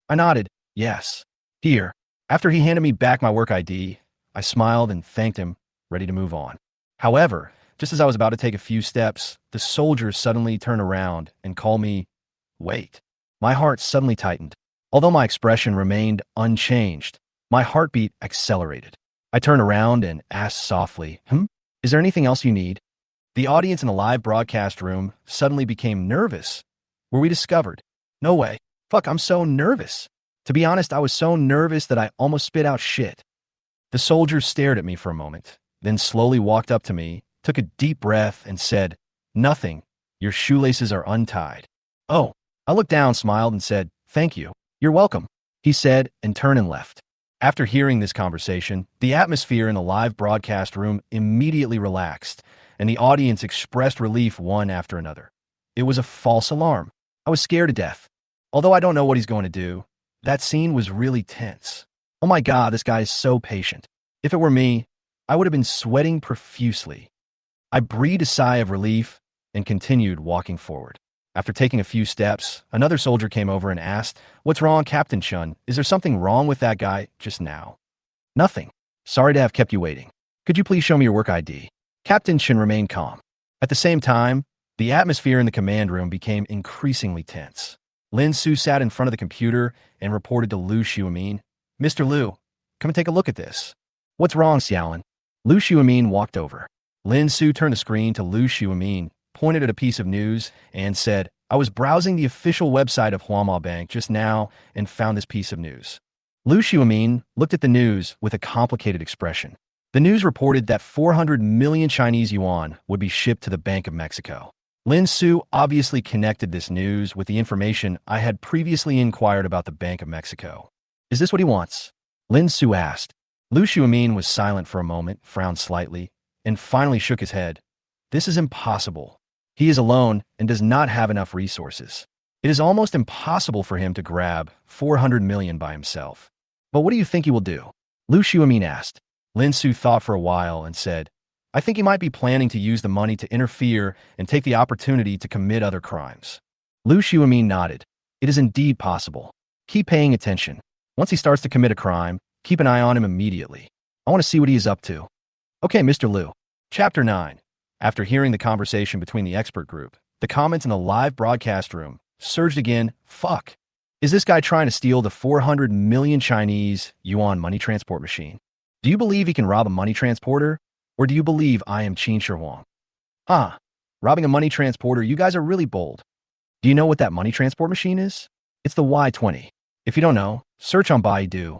I nodded, yes. Here. After he handed me back my work ID, I smiled and thanked him, ready to move on. However, just as I was about to take a few steps, the soldier suddenly turned around and called me, wait. My heart suddenly tightened. Although my expression remained unchanged, my heartbeat accelerated. I turned around and asked softly, is there anything else you need? The audience in the live broadcast room suddenly became nervous. Were we discovered? No way. Fuck, I'm so nervous. To be honest, I was so nervous that I almost spit out shit. The soldier stared at me for a moment, then slowly walked up to me, took a deep breath, and said, nothing. Your shoelaces are untied. Oh. I looked down, smiled, and said, thank you. You're welcome, he said, and turned and left. After hearing this conversation, the atmosphere in the live broadcast room immediately relaxed, and the audience expressed relief one after another. It was a false alarm. I was scared to death. Although I don't know what he's going to do, that scene was really tense. Oh my God, this guy is so patient. If it were me, I would have been sweating profusely. I breathed a sigh of relief and continued walking forward. After taking a few steps, another soldier came over and asked, what's wrong, Captain Chun? Is there something wrong with that guy just now? Nothing. Sorry to have kept you waiting. Could you please show me your work ID? Captain Chun remained calm. At the same time, the atmosphere in the command room became increasingly tense. Lin Su sat in front of the computer and reported to Lu Xiumin, Mr. Lu, come and take a look at this. What's wrong, Xiaolin? Lu Xiumin walked over. Lin Su turned the screen to Lu Xiumin, pointed at a piece of news, and said, I was browsing the official website of Huama Bank just now and found this piece of news. Lu Xiumin looked at the news with a complicated expression. The news reported that 400 million Chinese yuan would be shipped to the Bank of Mexico. Lin Su obviously connected this news with the information I had previously inquired about the Bank of Mexico. Is this what he wants? Lin Su asked. Lu Xiumin was silent for a moment, frowned slightly, and finally shook his head. This is impossible. He is alone and does not have enough resources. It is almost impossible for him to grab 400 million by himself. But what do you think he will do? Lu Xiumin asked. Lin Su thought for a while and said, I think he might be planning to use the money to interfere and take the opportunity to commit other crimes. Lu Xiumin nodded. It is indeed possible. Keep paying attention. Once he starts to commit a crime, keep an eye on him immediately. I want to see what he is up to. Okay, Mr. Lu. Chapter 9. After hearing the conversation between the expert group, the comments in the live broadcast room surged again. Fuck. Is this guy trying to steal the 400 million Chinese yuan money transport machine? Do you believe he can rob a money transporter? Or do you believe I am Qin Shi Huang? Robbing a money transporter, you guys are really bold. Do you know what that money transport machine is? It's the Y-20. If you don't know, search on Baidu.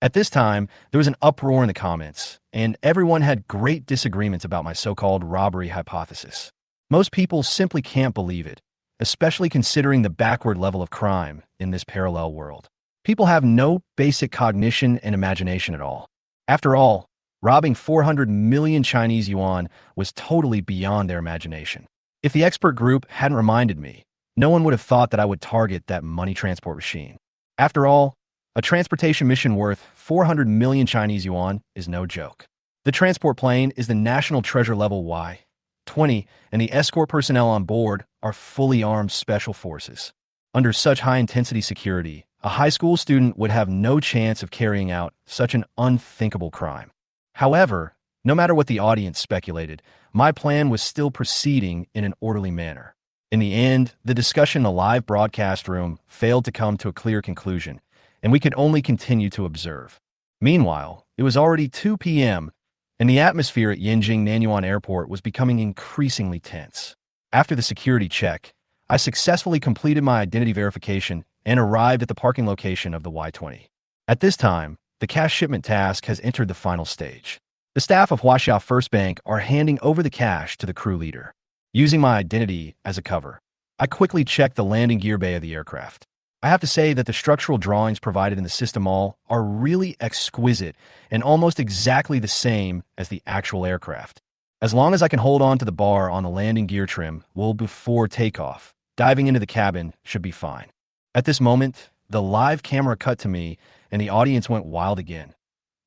At this time, there was an uproar in the comments, and everyone had great disagreements about my so-called robbery hypothesis. Most people simply can't believe it, especially considering the backward level of crime in this parallel world. People have no basic cognition and imagination at all. After all, robbing 400 million Chinese yuan was totally beyond their imagination. If the expert group hadn't reminded me, no one would have thought that I would target that money transport machine. After all, a transportation mission worth 400 million Chinese yuan is no joke. The transport plane is the National Treasure Level Y-20, and the escort personnel on board are fully armed special forces. Under such high-intensity security, a high school student would have no chance of carrying out such an unthinkable crime. However, no matter what the audience speculated, my plan was still proceeding in an orderly manner. In the end, the discussion in the live broadcast room failed to come to a clear conclusion, and we could only continue to observe. Meanwhile, it was already 2 p.m., and the atmosphere at Yanjing Nanyuan Airport was becoming increasingly tense. After the security check, I successfully completed my identity verification and arrived at the parking location of the Y-20. At this time, the cash shipment task has entered the final stage. The staff of Huaxia First Bank are handing over the cash to the crew leader. Using my identity as a cover, I quickly checked the landing gear bay of the aircraft. I have to say that the structural drawings provided in the system all are really exquisite and almost exactly the same as the actual aircraft. As long as I can hold on to the bar on the landing gear trim well before takeoff, diving into the cabin should be fine. At this moment, the live camera cut to me and the audience went wild again.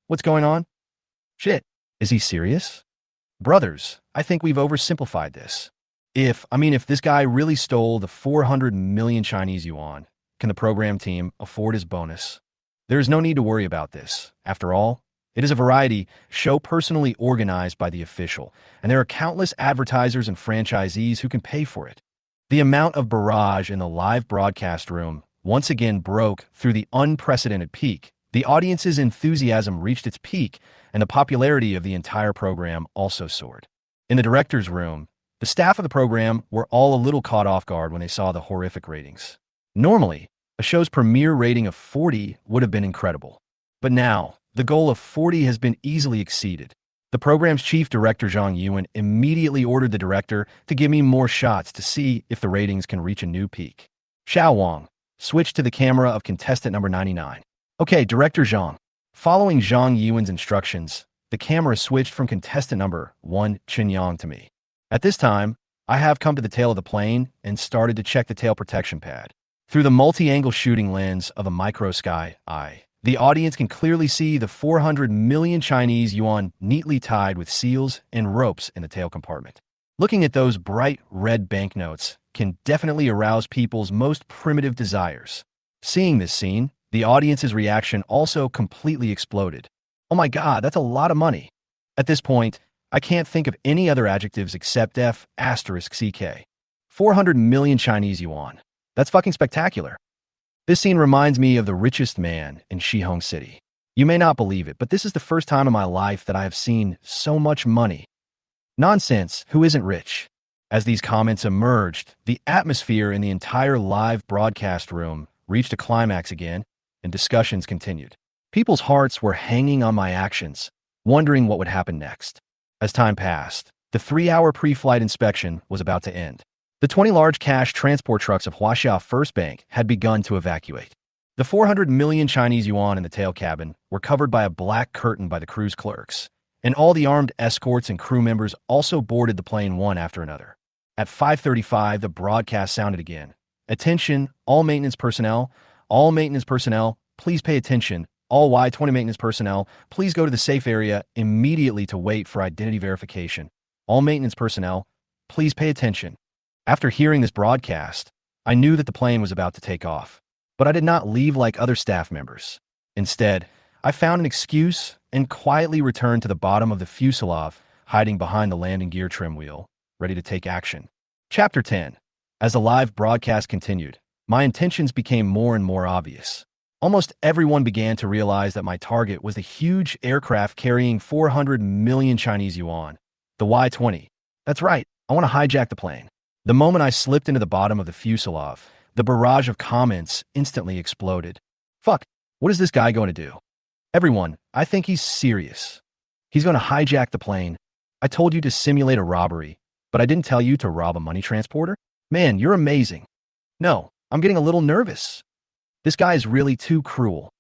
What's going on? Shit, is he serious? Brothers, I think we've oversimplified this. If this guy really stole the 400 million Chinese yuan, can the program team afford his bonus? There is no need to worry about this. After all, it is a variety show personally organized by the official, and there are countless advertisers and franchisees who can pay for it. The amount of barrage in the live broadcast room once again broke through the unprecedented peak. The audience's enthusiasm reached its peak, and the popularity of the entire program also soared. In the director's room, the staff of the program were all a little caught off guard when they saw the horrific ratings. Normally, a show's premiere rating of 40 would have been incredible. But now, the goal of 40 has been easily exceeded. The program's chief director, Zhang Yuan, immediately ordered the director to give me more shots to see if the ratings can reach a new peak. Xiao Wang, switch to the camera of contestant number 99. Okay, Director Zhang. Following Zhang Yuan's instructions, the camera switched from contestant number 1, Chen Yang, to me. At this time, I have come to the tail of the plane and started to check the tail protection pad. Through the multi-angle shooting lens of a micro-sky eye, the audience can clearly see the 400 million Chinese yuan neatly tied with seals and ropes in the tail compartment. Looking at those bright red banknotes can definitely arouse people's most primitive desires. Seeing this scene, the audience's reaction also completely exploded. Oh my god, that's a lot of money. At this point, I can't think of any other adjectives except F***CK. 400 million Chinese yuan. That's fucking spectacular. This scene reminds me of the richest man in Shihong City. You may not believe it, but this is the first time in my life that I have seen so much money. Nonsense, who isn't rich? As these comments emerged, the atmosphere in the entire live broadcast room reached a climax again, and discussions continued. People's hearts were hanging on my actions, wondering what would happen next. As time passed, the 3-hour pre-flight inspection was about to end. The 20 large cash transport trucks of Huaxia First Bank had begun to evacuate. The 400 million Chinese yuan in the tail cabin were covered by a black curtain by the crew's clerks, and all the armed escorts and crew members also boarded the plane one after another. At 5:35, the broadcast sounded again. Attention, all maintenance personnel, please pay attention. All Y-20 maintenance personnel, please go to the safe area immediately to wait for identity verification. All maintenance personnel, please pay attention. After hearing this broadcast, I knew that the plane was about to take off, but I did not leave like other staff members. Instead, I found an excuse and quietly returned to the bottom of the fuselage, hiding behind the landing gear trim wheel, ready to take action. Chapter 10. As the live broadcast continued, my intentions became more and more obvious. Almost everyone began to realize that my target was the huge aircraft carrying 400 million Chinese yuan, the Y-20. That's right, I want to hijack the plane. The moment I slipped into the bottom of the fuselage, the barrage of comments instantly exploded. Fuck, what is this guy going to do? Everyone, I think he's serious. He's going to hijack the plane. I told you to simulate a robbery, but I didn't tell you to rob a money transporter? Man, you're amazing. No, I'm getting a little nervous. This guy is really too cruel.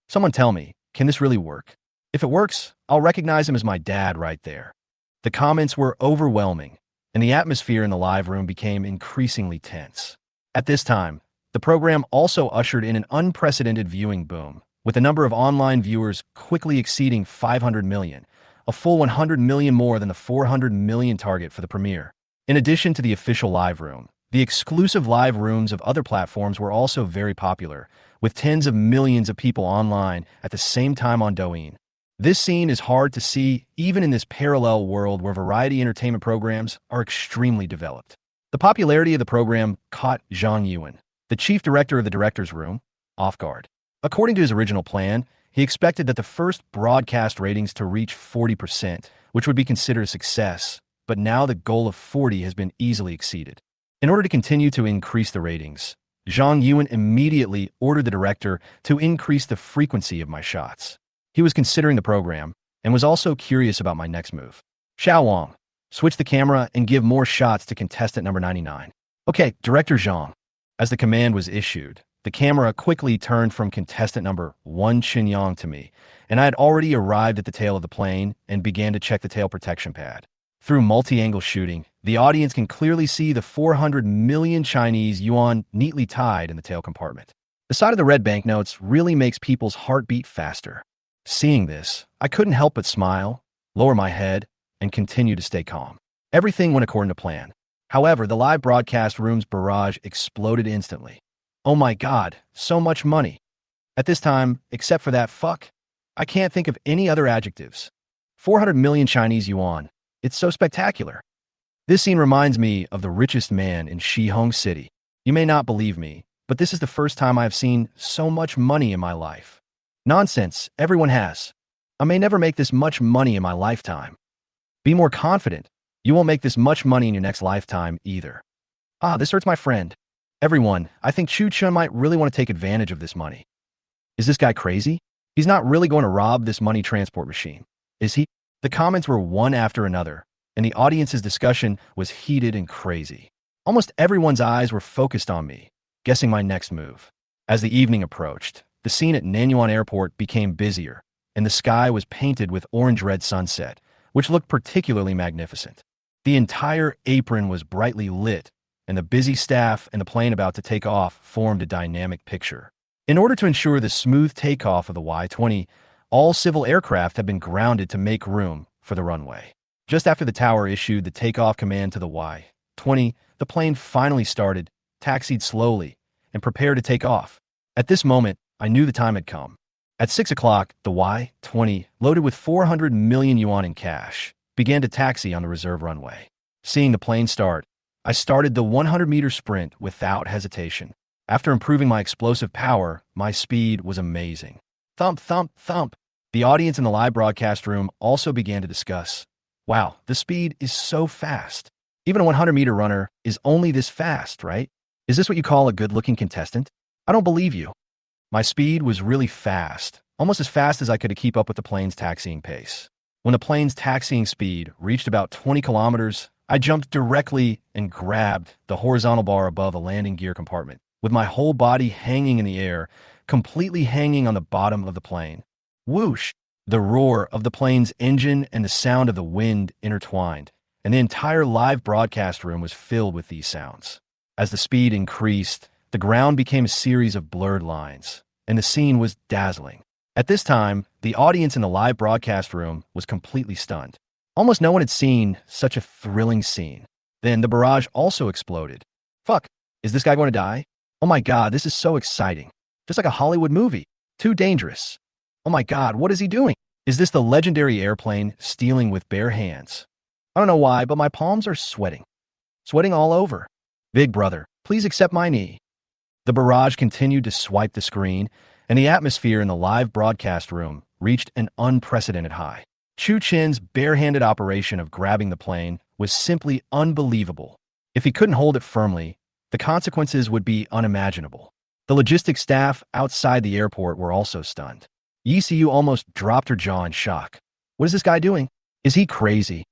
Someone tell me, can this really work? If it works, I'll recognize him as my dad right there. The comments were overwhelming, and the atmosphere in the live room became increasingly tense. At this time, the program also ushered in an unprecedented viewing boom, with the number of online viewers quickly exceeding 500 million, a full 100 million more than the 400 million target for the premiere. In addition to the official live room, the exclusive live rooms of other platforms were also very popular, with tens of millions of people online at the same time on Douyin. This scene is hard to see even in this parallel world where variety entertainment programs are extremely developed. The popularity of the program caught Zhang Yuan, the chief director of the director's room, off guard. According to his original plan, he expected that the first broadcast ratings to reach 40%, which would be considered a success, but now the goal of 40 has been easily exceeded. In order to continue to increase the ratings, Zhang Yuan immediately ordered the director to increase the frequency of my shots. He was considering the program and was also curious about my next move. Xiao Wang, switch the camera and give more shots to contestant number 99. Okay, Director Zhang. As the command was issued, the camera quickly turned from contestant number 1 Qinyang to me, and I had already arrived at the tail of the plane and began to check the tail protection pad. Through multi-angle shooting, the audience can clearly see the 400 million Chinese yuan neatly tied in the tail compartment. The sight of the red banknotes really makes people's heart beat faster. Seeing this, I couldn't help but smile, lower my head, and continue to stay calm. Everything went according to plan. However, the live broadcast room's barrage exploded instantly. Oh my god, so much money. At this time, except for that fuck, I can't think of any other adjectives. 400 million Chinese yuan. It's so spectacular. This scene reminds me of the richest man in Shihong City. You may not believe me, but this is the first time I have seen so much money in my life. Nonsense, everyone has. I may never make this much money in my lifetime. Be more confident. You won't make this much money in your next lifetime either. Ah, this hurts my friend. Everyone, I think Chu Chun might really want to take advantage of this money. Is this guy crazy? He's not really going to rob this money transport machine, is he? The comments were one after another, and the audience's discussion was heated and crazy. Almost everyone's eyes were focused on me, guessing my next move. As the evening approached, the scene at Nanyuan Airport became busier, and the sky was painted with orange-red sunset, which looked particularly magnificent. The entire apron was brightly lit, and the busy staff and the plane about to take off formed a dynamic picture. In order to ensure the smooth takeoff of the Y-20, all civil aircraft had been grounded to make room for the runway. Just after the tower issued the takeoff command to the Y-20, the plane finally started, taxied slowly, and prepared to take off. At this moment, I knew the time had come. At 6 o'clock, the Y-20, loaded with 400 million yuan in cash, began to taxi on the reserve runway. Seeing the plane start, I started the 100-meter sprint without hesitation. After improving my explosive power, my speed was amazing. Thump, thump, thump. The audience in the live broadcast room also began to discuss. Wow, the speed is so fast. Even a 100-meter runner is only this fast, right? Is this what you call a good-looking contestant? I don't believe you. My speed was really fast, almost as fast as I could keep up with the plane's taxiing pace. When the plane's taxiing speed reached about 20 kilometers, I jumped directly and grabbed the horizontal bar above a landing gear compartment, with my whole body hanging in the air, completely hanging on the bottom of the plane. Whoosh! The roar of the plane's engine and the sound of the wind intertwined, and the entire live broadcast room was filled with these sounds. As the speed increased, the ground became a series of blurred lines, and the scene was dazzling. At this time, the audience in the live broadcast room was completely stunned. Almost no one had seen such a thrilling scene. Then the barrage also exploded. Fuck, is this guy going to die? Oh my god, this is so exciting. Just like a Hollywood movie. Too dangerous. Oh my god, what is he doing? Is this the legendary airplane stealing with bare hands? I don't know why, but my palms are sweating. Sweating all over. Big brother, please accept my knee. The barrage continued to swipe the screen, and the atmosphere in the live broadcast room reached an unprecedented high. Chu Chen's barehanded operation of grabbing the plane was simply unbelievable. If he couldn't hold it firmly, the consequences would be unimaginable. The logistics staff outside the airport were also stunned. Yi Siyu almost dropped her jaw in shock. What is this guy doing? Is he crazy?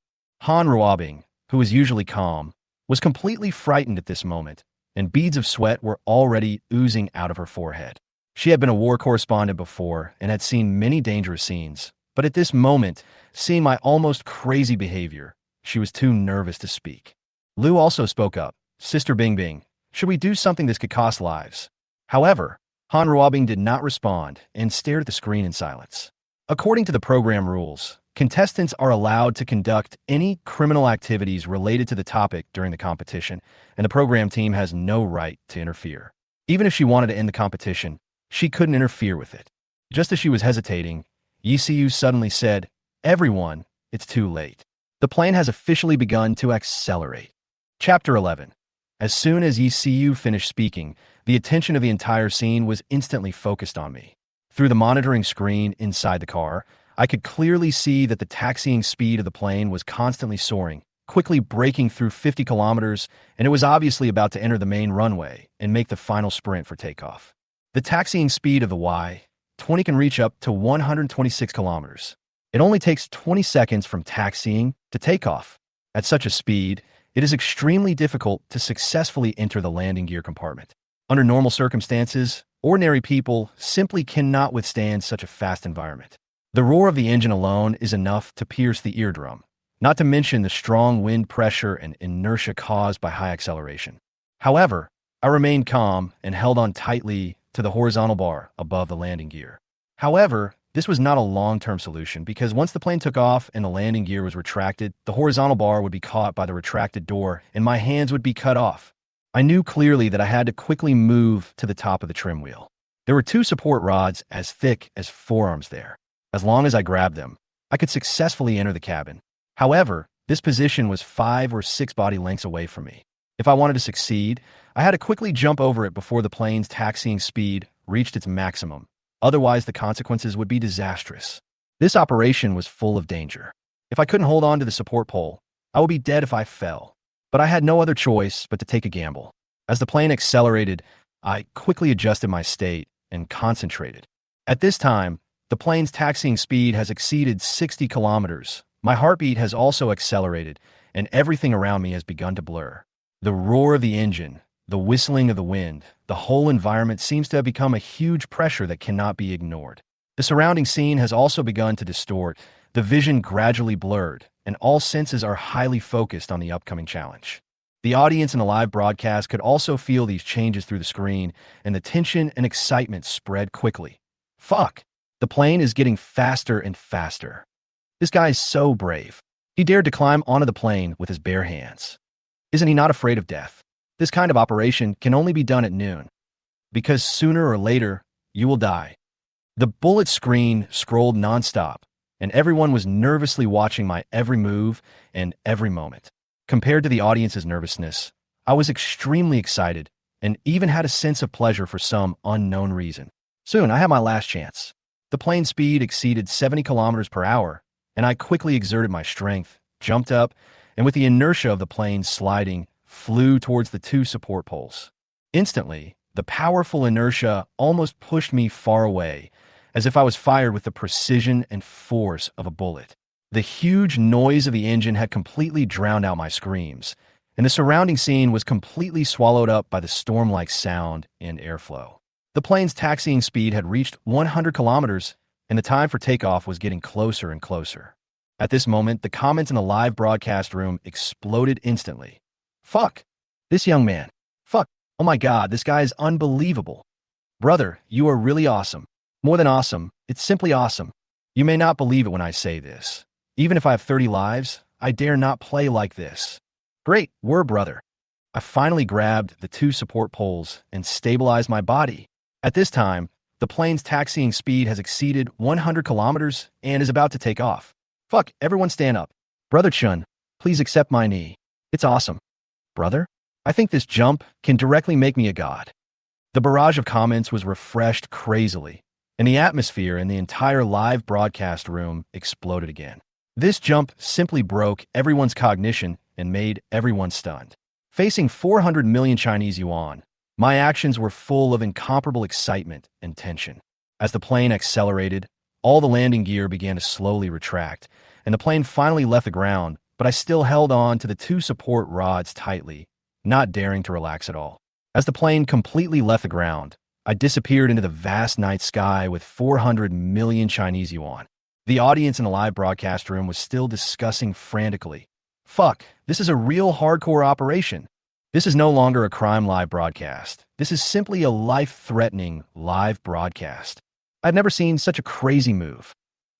Han Ruobing, who was usually calm, was completely frightened at this moment, and beads of sweat were already oozing out of her forehead. She had been a war correspondent before and had seen many dangerous scenes, but at this moment, seeing my almost crazy behavior, she was too nervous to speak. Lu also spoke up. Sister Bingbing, should we do something this could cost lives? However, Han Ruobing did not respond and stared at the screen in silence. According to the program rules, contestants are allowed to conduct any criminal activities related to the topic during the competition, and the program team has no right to interfere. Even if she wanted to end the competition, she couldn't interfere with it. Just as she was hesitating, Yi suddenly said, "Everyone, it's too late. The plane has officially begun to accelerate." Chapter 11. As soon as Yi finished speaking, the attention of the entire scene was instantly focused on me. Through the monitoring screen inside the car, I could clearly see that the taxiing speed of the plane was constantly soaring, quickly breaking through 50 kilometers, and it was obviously about to enter the main runway and make the final sprint for takeoff. The taxiing speed of the Y-20 can reach up to 126 kilometers. It only takes 20 seconds from taxiing to takeoff. At such a speed, it is extremely difficult to successfully enter the landing gear compartment. Under normal circumstances, ordinary people simply cannot withstand such a fast environment. The roar of the engine alone is enough to pierce the eardrum, not to mention the strong wind pressure and inertia caused by high acceleration. However, I remained calm and held on tightly to the horizontal bar above the landing gear. However, this was not a long-term solution because once the plane took off and the landing gear was retracted, the horizontal bar would be caught by the retracted door and my hands would be cut off. I knew clearly that I had to quickly move to the top of the trim wheel. There were 2 support rods as thick as forearms there. As long as I grabbed them, I could successfully enter the cabin. However, this position was 5 or 6 body lengths away from me. If I wanted to succeed, I had to quickly jump over it before the plane's taxiing speed reached its maximum. Otherwise, the consequences would be disastrous. This operation was full of danger. If I couldn't hold on to the support pole, I would be dead if I fell. But I had no other choice but to take a gamble. As the plane accelerated, I quickly adjusted my state and concentrated. At this time, the plane's taxiing speed has exceeded 60 kilometers. My heartbeat has also accelerated, and everything around me has begun to blur. The roar of the engine, the whistling of the wind, the whole environment seems to have become a huge pressure that cannot be ignored. The surrounding scene has also begun to distort, the vision gradually blurred, and all senses are highly focused on the upcoming challenge. The audience in the live broadcast could also feel these changes through the screen, and the tension and excitement spread quickly. Fuck! The plane is getting faster and faster. This guy is so brave. He dared to climb onto the plane with his bare hands. Isn't he not afraid of death? This kind of operation can only be done at noon, because sooner or later, you will die. The bullet screen scrolled nonstop, and everyone was nervously watching my every move and every moment. Compared to the audience's nervousness, I was extremely excited and even had a sense of pleasure for some unknown reason. Soon, I had my last chance. The plane speed exceeded 70 kilometers per hour, and I quickly exerted my strength, jumped up, and with the inertia of the plane sliding, flew towards the 2 support poles. Instantly, the powerful inertia almost pushed me far away, as if I was fired with the precision and force of a bullet. The huge noise of the engine had completely drowned out my screams, and the surrounding scene was completely swallowed up by the storm-like sound and airflow. The plane's taxiing speed had reached 100 kilometers, and the time for takeoff was getting closer and closer. At this moment, the comments in the live broadcast room exploded instantly. Fuck! This young man. Fuck! Oh my god, this guy is unbelievable. Brother, you are really awesome. More than awesome, it's simply awesome. You may not believe it when I say this. Even if I have 30 lives, I dare not play like this. Great, we're brother. I finally grabbed the 2 support poles and stabilized my body. At this time, the plane's taxiing speed has exceeded 100 kilometers and is about to take off. Fuck, everyone stand up. Brother Chun, please accept my knee. It's awesome. Brother? I think this jump can directly make me a god. The barrage of comments was refreshed crazily, and the atmosphere in the entire live broadcast room exploded again. This jump simply broke everyone's cognition and made everyone stunned. Facing 400 million Chinese yuan, my actions were full of incomparable excitement and tension. As the plane accelerated, all the landing gear began to slowly retract, and the plane finally left the ground, but I still held on to the 2 support rods tightly, not daring to relax at all. As the plane completely left the ground, I disappeared into the vast night sky with 400 million Chinese yuan. The audience in the live broadcast room was still discussing frantically. Fuck, this is a real hardcore operation. This is no longer a crime live broadcast. This is simply a life-threatening live broadcast. I'd never seen such a crazy move.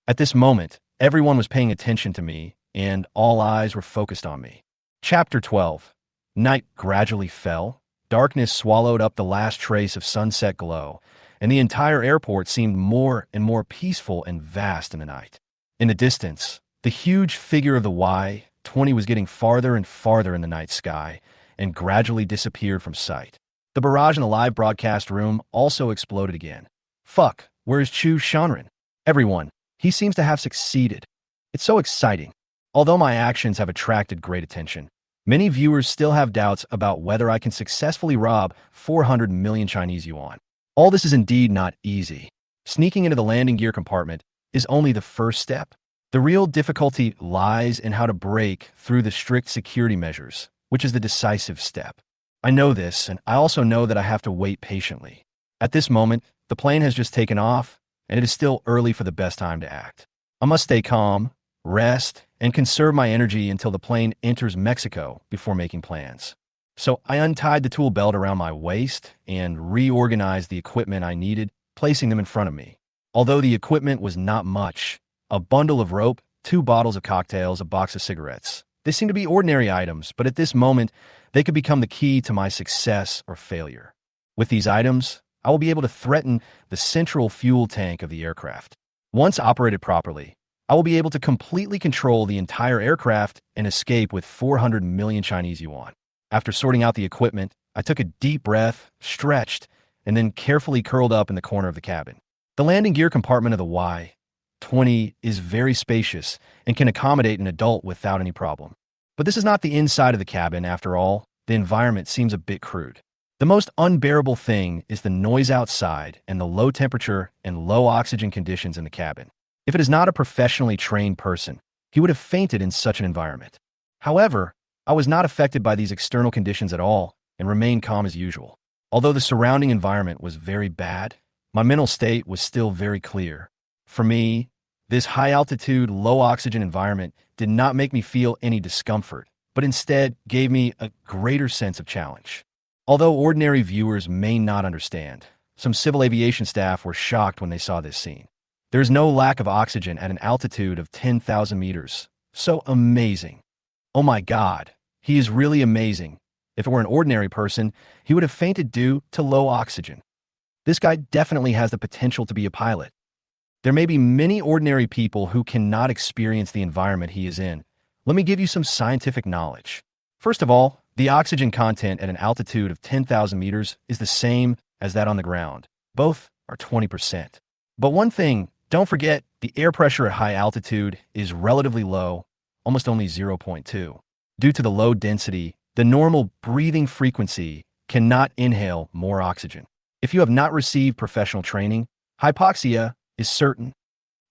At this moment, everyone was paying attention to me, and all eyes were focused on me. Chapter 12. Night gradually fell. Darkness swallowed up the last trace of sunset glow, and the entire airport seemed more and more peaceful and vast in the night. In the distance, the huge figure of the Y-20 was getting farther and farther in the night sky, and gradually disappeared from sight. The barrage in the live broadcast room also exploded again. Fuck, where's Chu Chun? Everyone, he seems to have succeeded. It's so exciting. Although my actions have attracted great attention, many viewers still have doubts about whether I can successfully rob 400 million Chinese yuan. All this is indeed not easy. Sneaking into the landing gear compartment is only the first step. The real difficulty lies in how to break through the strict security measures, which is the decisive step. I know this, and I also know that I have to wait patiently. At this moment, the plane has just taken off, and it is still early for the best time to act. I must stay calm, rest, and conserve my energy until the plane enters Mexico before making plans. So I untied the tool belt around my waist and reorganized the equipment I needed, placing them in front of me. Although the equipment was not much, a bundle of rope, 2 bottles of cocktails, a box of cigarettes. They seemed to be ordinary items, but at this moment, they could become the key to my success or failure. With these items, I will be able to threaten the central fuel tank of the aircraft. Once operated properly, I will be able to completely control the entire aircraft and escape with 400 million Chinese yuan. After sorting out the equipment, I took a deep breath, stretched, and then carefully curled up in the corner of the cabin. The landing gear compartment of the Y-20 is very spacious and can accommodate an adult without any problem. But this is not the inside of the cabin, after all. The environment seems a bit crude. The most unbearable thing is the noise outside and the low temperature and low oxygen conditions in the cabin. If it is not a professionally trained person, he would have fainted in such an environment. However, I was not affected by these external conditions at all and remained calm as usual. Although the surrounding environment was very bad, my mental state was still very clear. For me, this high-altitude, low-oxygen environment did not make me feel any discomfort, but instead gave me a greater sense of challenge. Although ordinary viewers may not understand, some civil aviation staff were shocked when they saw this scene. There is no lack of oxygen at an altitude of 10,000 meters. So amazing. Oh my God, he is really amazing. If it were an ordinary person, he would have fainted due to low oxygen. This guy definitely has the potential to be a pilot. There may be many ordinary people who cannot experience the environment he is in. Let me give you some scientific knowledge. First of all, the oxygen content at an altitude of 10,000 meters is the same as that on the ground. Both are 20%. But one thing, don't forget, the air pressure at high altitude is relatively low, almost only 0.2. Due to the low density, the normal breathing frequency cannot inhale more oxygen. If you have not received professional training, hypoxia is certain.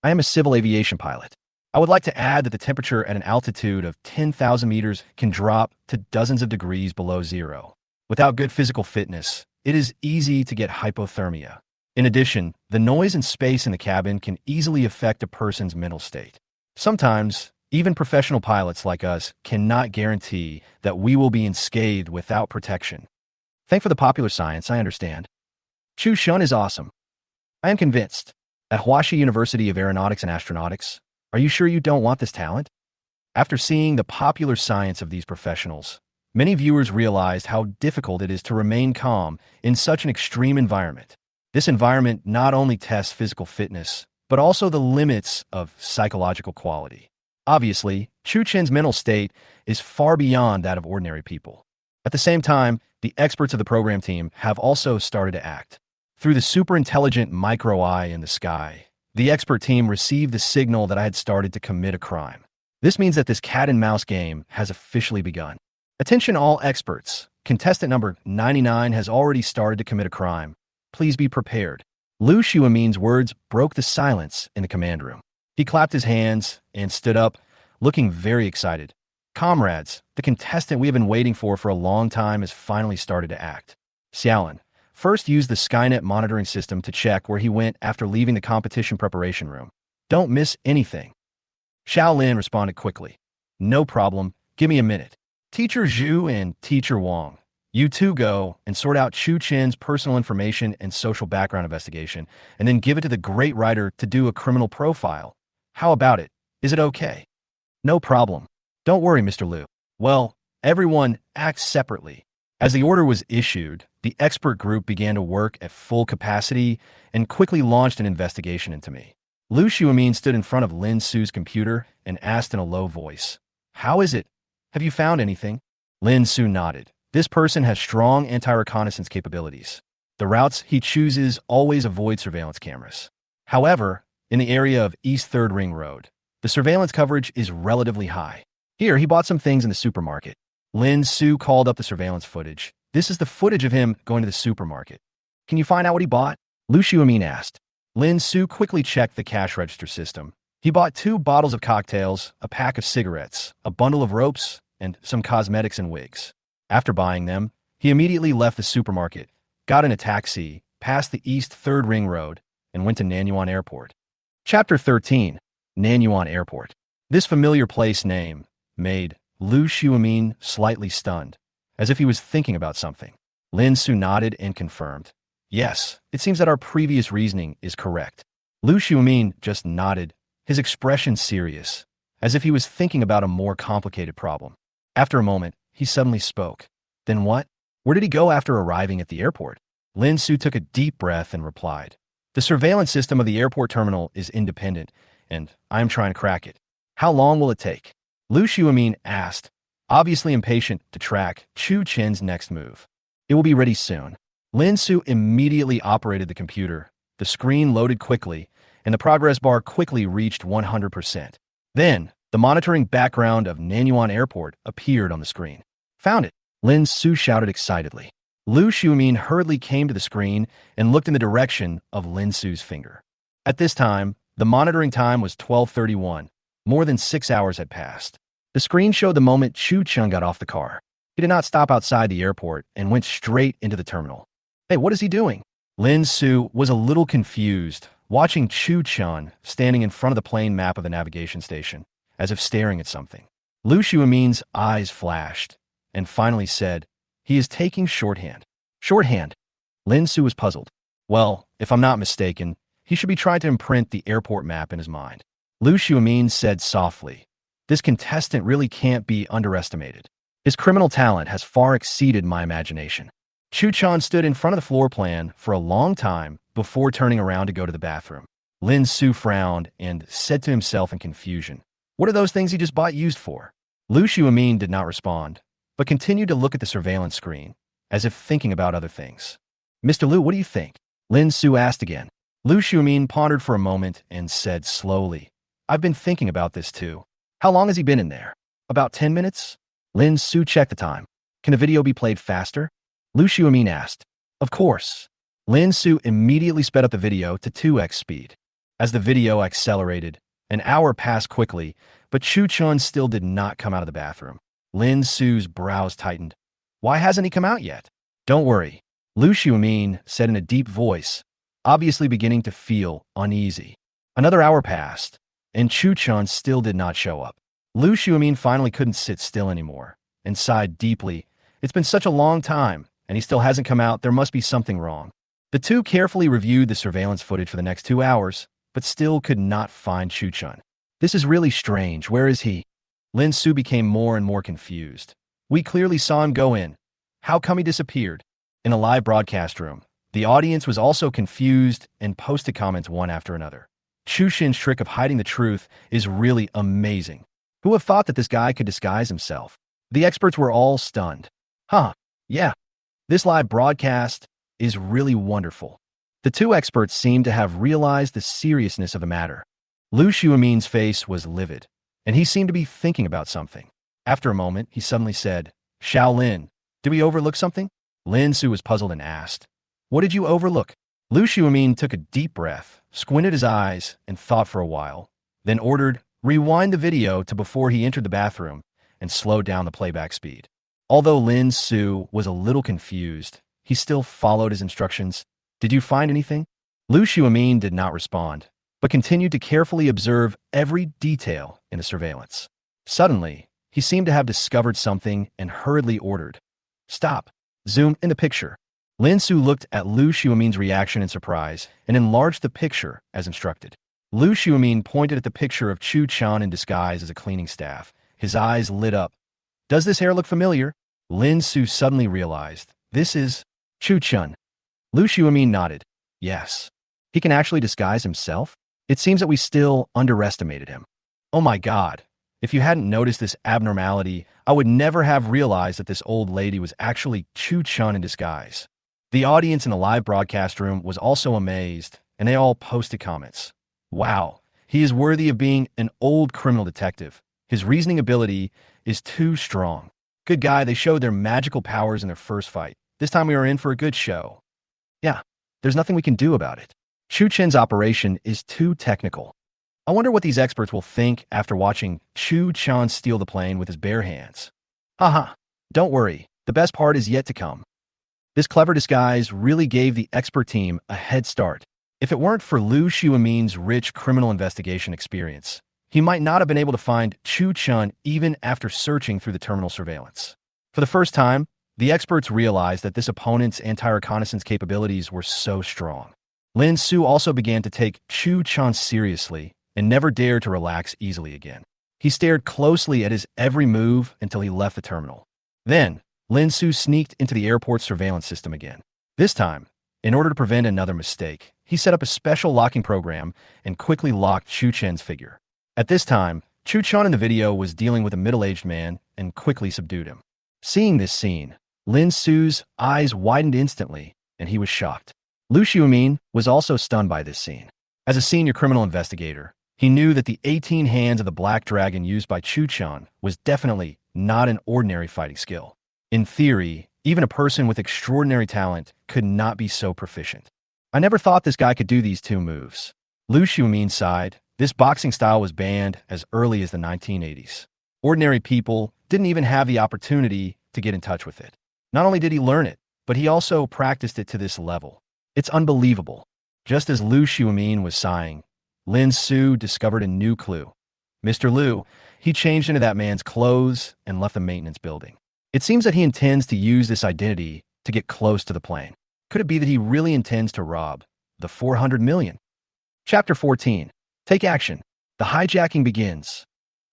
I am a civil aviation pilot. I would like to add that the temperature at an altitude of 10,000 meters can drop to dozens of degrees below zero. Without good physical fitness, it is easy to get hypothermia. In addition, the noise and space in the cabin can easily affect a person's mental state. Sometimes, even professional pilots like us cannot guarantee that we will be unscathed without protection. Thanks for the popular science, I understand. Chu Chun is awesome. I am convinced. At Huaxi University of Aeronautics and Astronautics, are you sure you don't want this talent? After seeing the popular science of these professionals, many viewers realized how difficult it is to remain calm in such an extreme environment. This environment not only tests physical fitness, but also the limits of psychological quality. Obviously, Chu Chen's mental state is far beyond that of ordinary people. At the same time, the experts of the program team have also started to act. Through the super-intelligent micro-eye in the sky, the expert team received the signal that I had started to commit a crime. This means that this cat-and-mouse game has officially begun. Attention all experts. Contestant number 99 has already started to commit a crime. Please be prepared. Lu Xuamin's words broke the silence in the command room. He clapped his hands and stood up, looking very excited. Comrades, the contestant we have been waiting for a long time has finally started to act. Xiaolin, First, use the Skynet monitoring system to check where he went after leaving the competition preparation room. Don't miss anything. Shaolin responded quickly. No problem. Give me a minute. Teacher Zhu and Teacher Wang, you two go and sort out Chu Chen's personal information and social background investigation, and then give it to the great writer to do a criminal profile. How about it? Is it okay? No problem. Don't worry, Mr. Liu. Well, everyone acts separately. As the order was issued, the expert group began to work at full capacity and quickly launched an investigation into me. Lu Xiumin stood in front of Lin Su's computer and asked in a low voice, "How is it? Have you found anything?" Lin Su nodded. This person has strong anti-reconnaissance capabilities. The routes he chooses always avoid surveillance cameras. However, in the area of East 3rd Ring Road, the surveillance coverage is relatively high. Here, he bought some things in the supermarket. Lin Su called up the surveillance footage. This is the footage of him going to the supermarket. Can you find out what he bought? Lu Xiumin asked. Lin Su quickly checked the cash register system. He bought 2 bottles of cocktails, a pack of cigarettes, a bundle of ropes, and some cosmetics and wigs. After buying them, he immediately left the supermarket, got in a taxi, passed the East 3rd Ring Road, and went to Nanyuan Airport. Chapter 13. Nanyuan Airport. This familiar place name made Lu Xiumin slightly stunned, as if he was thinking about something. Lin Su nodded and confirmed. Yes, it seems that our previous reasoning is correct. Lu Xiumin just nodded, his expression serious, as if he was thinking about a more complicated problem. After a moment, he suddenly spoke. Then what? Where did he go after arriving at the airport? Lin Su took a deep breath and replied. The surveillance system of the airport terminal is independent, and I am trying to crack it. How long will it take? Lu Xiumin asked, obviously impatient to track Chu Chen's next move. It will be ready soon. Lin Su immediately operated the computer. The screen loaded quickly, and the progress bar quickly reached 100%. Then, the monitoring background of Nanyuan Airport appeared on the screen. Found it! Lin Su shouted excitedly. Lu Xiumin hurriedly came to the screen and looked in the direction of Lin Su's finger. At this time, the monitoring time was 12:31. More than 6 hours had passed. The screen showed the moment Chu Chun got off the car. He did not stop outside the airport and went straight into the terminal. Hey, what is he doing? Lin Su was a little confused, watching Chu Chun standing in front of the plane map of the navigation station, as if staring at something. Lu Xiumin's eyes flashed, and finally said, he is taking shorthand. Shorthand? Lin Su was puzzled. Well, if I'm not mistaken, he should be trying to imprint the airport map in his mind. Lu Xiumin said softly, this contestant really can't be underestimated. His criminal talent has far exceeded my imagination. Chu Chun stood in front of the floor plan for a long time before turning around to go to the bathroom. Lin Su frowned and said to himself in confusion, what are those things he just bought used for? Lu Xiumin did not respond, but continued to look at the surveillance screen, as if thinking about other things. Mr. Liu, what do you think? Lin Su asked again. Lu Xiumin pondered for a moment and said slowly, I've been thinking about this too. How long has he been in there? About 10 minutes? Lin Su checked the time. Can the video be played faster? Lu Xiumin asked. Of course. Lin Su immediately sped up the video to 2x speed. As the video accelerated, an hour passed quickly, but Chu Chun still did not come out of the bathroom. Lin Su's brows tightened. Why hasn't he come out yet? Don't worry, Lu Xiumin said in a deep voice, obviously beginning to feel uneasy. Another hour passed, and Chu Chun still did not show up. Lu Xiumin finally couldn't sit still anymore, and sighed deeply. It's been such a long time, and he still hasn't come out. There must be something wrong. The two carefully reviewed the surveillance footage for the next 2 hours, but still could not find Chu Chun. This is really strange. Where is he? Lin Su became more and more confused. We clearly saw him go in. How come he disappeared? In a live broadcast room, the audience was also confused and posted comments one after another. Chu Chen's trick of hiding the truth is really amazing. Who would have thought that this guy could disguise himself? The experts were all stunned. Huh, yeah. This live broadcast is really wonderful. The two experts seemed to have realized the seriousness of the matter. Lu Xiumin's face was livid, and he seemed to be thinking about something. After a moment, he suddenly said, Shaolin, did we overlook something? Lin Su was puzzled and asked, what did you overlook? Lu Xiumin took a deep breath, squinted his eyes, and thought for a while, then ordered, rewind the video to before he entered the bathroom and slowed down the playback speed. Although Lin Su was a little confused, he still followed his instructions. Did you find anything? Lu Xiaomin did not respond, but continued to carefully observe every detail in the surveillance. Suddenly, he seemed to have discovered something and hurriedly ordered, "Stop. Zoom in the picture." Lin Su looked at Lu Xiaomin's reaction in surprise and enlarged the picture as instructed. Lu Xiaomin pointed at the picture of Chu Chun in disguise as a cleaning staff. His eyes lit up. "Does this hair look familiar?" Lin Su suddenly realized, "This is Chu Chun." Lu Xiaomin nodded. "Yes. He can actually disguise himself? It seems that we still underestimated him." "Oh my God. If you hadn't noticed this abnormality, I would never have realized that this old lady was actually Chu Chun in disguise." The audience in the live broadcast room was also amazed, and they all posted comments. "Wow, he is worthy of being an old criminal detective. His reasoning ability is too strong. Good guy, they showed their magical powers in their first fight. This time we are in for a good show." Yeah, there's nothing we can do about it. Chu Chen's operation is too technical. I wonder what these experts will think after watching Chu Chun steal the plane with his bare hands. Haha, don't worry, the best part is yet to come. This clever disguise really gave the expert team a head start. If it weren't for Lu Xiaomin's rich criminal investigation experience, he might not have been able to find Chu Chun even after searching through the terminal surveillance. For the first time, the experts realized that this opponent's anti-reconnaissance capabilities were so strong. Lin Su also began to take Chu Chun seriously and never dared to relax easily again. He stared closely at his every move until he left the terminal. Then, Lin Su sneaked into the airport surveillance system again. This time, in order to prevent another mistake, he set up a special locking program and quickly locked Chu Chen's figure. At this time, Chu Chun in the video was dealing with a middle-aged man and quickly subdued him. Seeing this scene, Lin Su's eyes widened instantly, and he was shocked. Lu Xiaomin was also stunned by this scene. As a senior criminal investigator, he knew that the 18 hands of the black dragon used by Chu Chun was definitely not an ordinary fighting skill. In theory, even a person with extraordinary talent could not be so proficient. "I never thought this guy could do these two moves." Lu Xiaomin sighed. This boxing style was banned as early as the 1980s. Ordinary people didn't even have the opportunity to get in touch with it. Not only did he learn it, but he also practiced it to this level. It's unbelievable. Just as Lu Xiaomin was sighing, Lin Su discovered a new clue. Mr. Lu, he changed into that man's clothes and left the maintenance building. It seems that he intends to use this identity to get close to the plane. Could it be that he really intends to rob the 400 million? Chapter 14. Take action. The hijacking begins.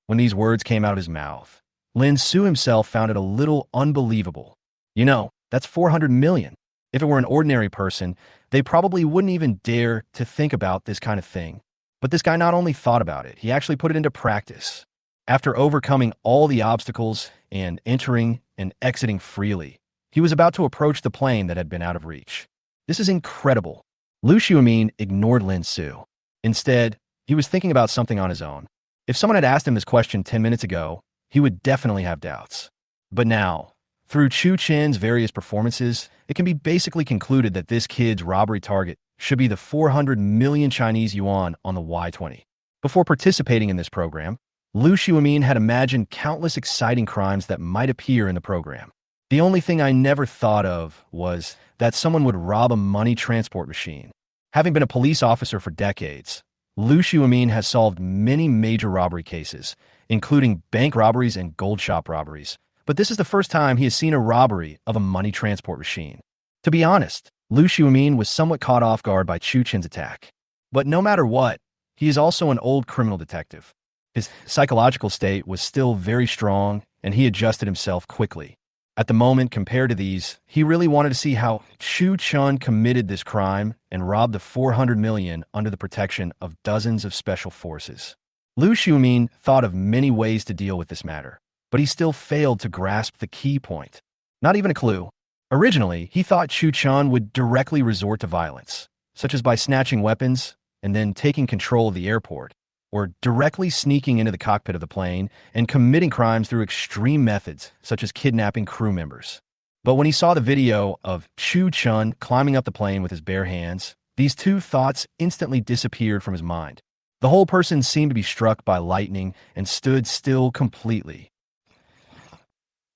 When these words came out of his mouth, Lin Su himself found it a little unbelievable. You know, that's 400 million. If it were an ordinary person, they probably wouldn't even dare to think about this kind of thing. But this guy not only thought about it, he actually put it into practice. After overcoming all the obstacles and entering and exiting freely, he was about to approach the plane that had been out of reach. This is incredible. Lu Xiaomin ignored Lin Su. Instead, he was thinking about something on his own. If someone had asked him this question 10 minutes ago, he would definitely have doubts. But now, through Chu Chen's various performances, it can be basically concluded that this kid's robbery target should be the 400 million Chinese yuan on the Y-20. Before participating in this program, Lu Xiaomin had imagined countless exciting crimes that might appear in the program. The only thing I never thought of was that someone would rob a money transport machine. Having been a police officer for decades, Lu Xiaomin has solved many major robbery cases, including bank robberies and gold shop robberies. But this is the first time he has seen a robbery of a money transport machine. To be honest, Lu Xiaomin was somewhat caught off guard by Chu Chen's attack. But no matter what, he is also an old criminal detective. His psychological state was still very strong, and he adjusted himself quickly. At the moment, compared to these, he really wanted to see how Chu Chun committed this crime and robbed the 400 million under the protection of dozens of special forces. Lu Xiaomin thought of many ways to deal with this matter, but he still failed to grasp the key point. Not even a clue. Originally, he thought Chu Chun would directly resort to violence, such as by snatching weapons and then taking control of the airport, or directly sneaking into the cockpit of the plane and committing crimes through extreme methods, such as kidnapping crew members. But when he saw the video of Chu Chun climbing up the plane with his bare hands, these two thoughts instantly disappeared from his mind. The whole person seemed to be struck by lightning and stood still completely.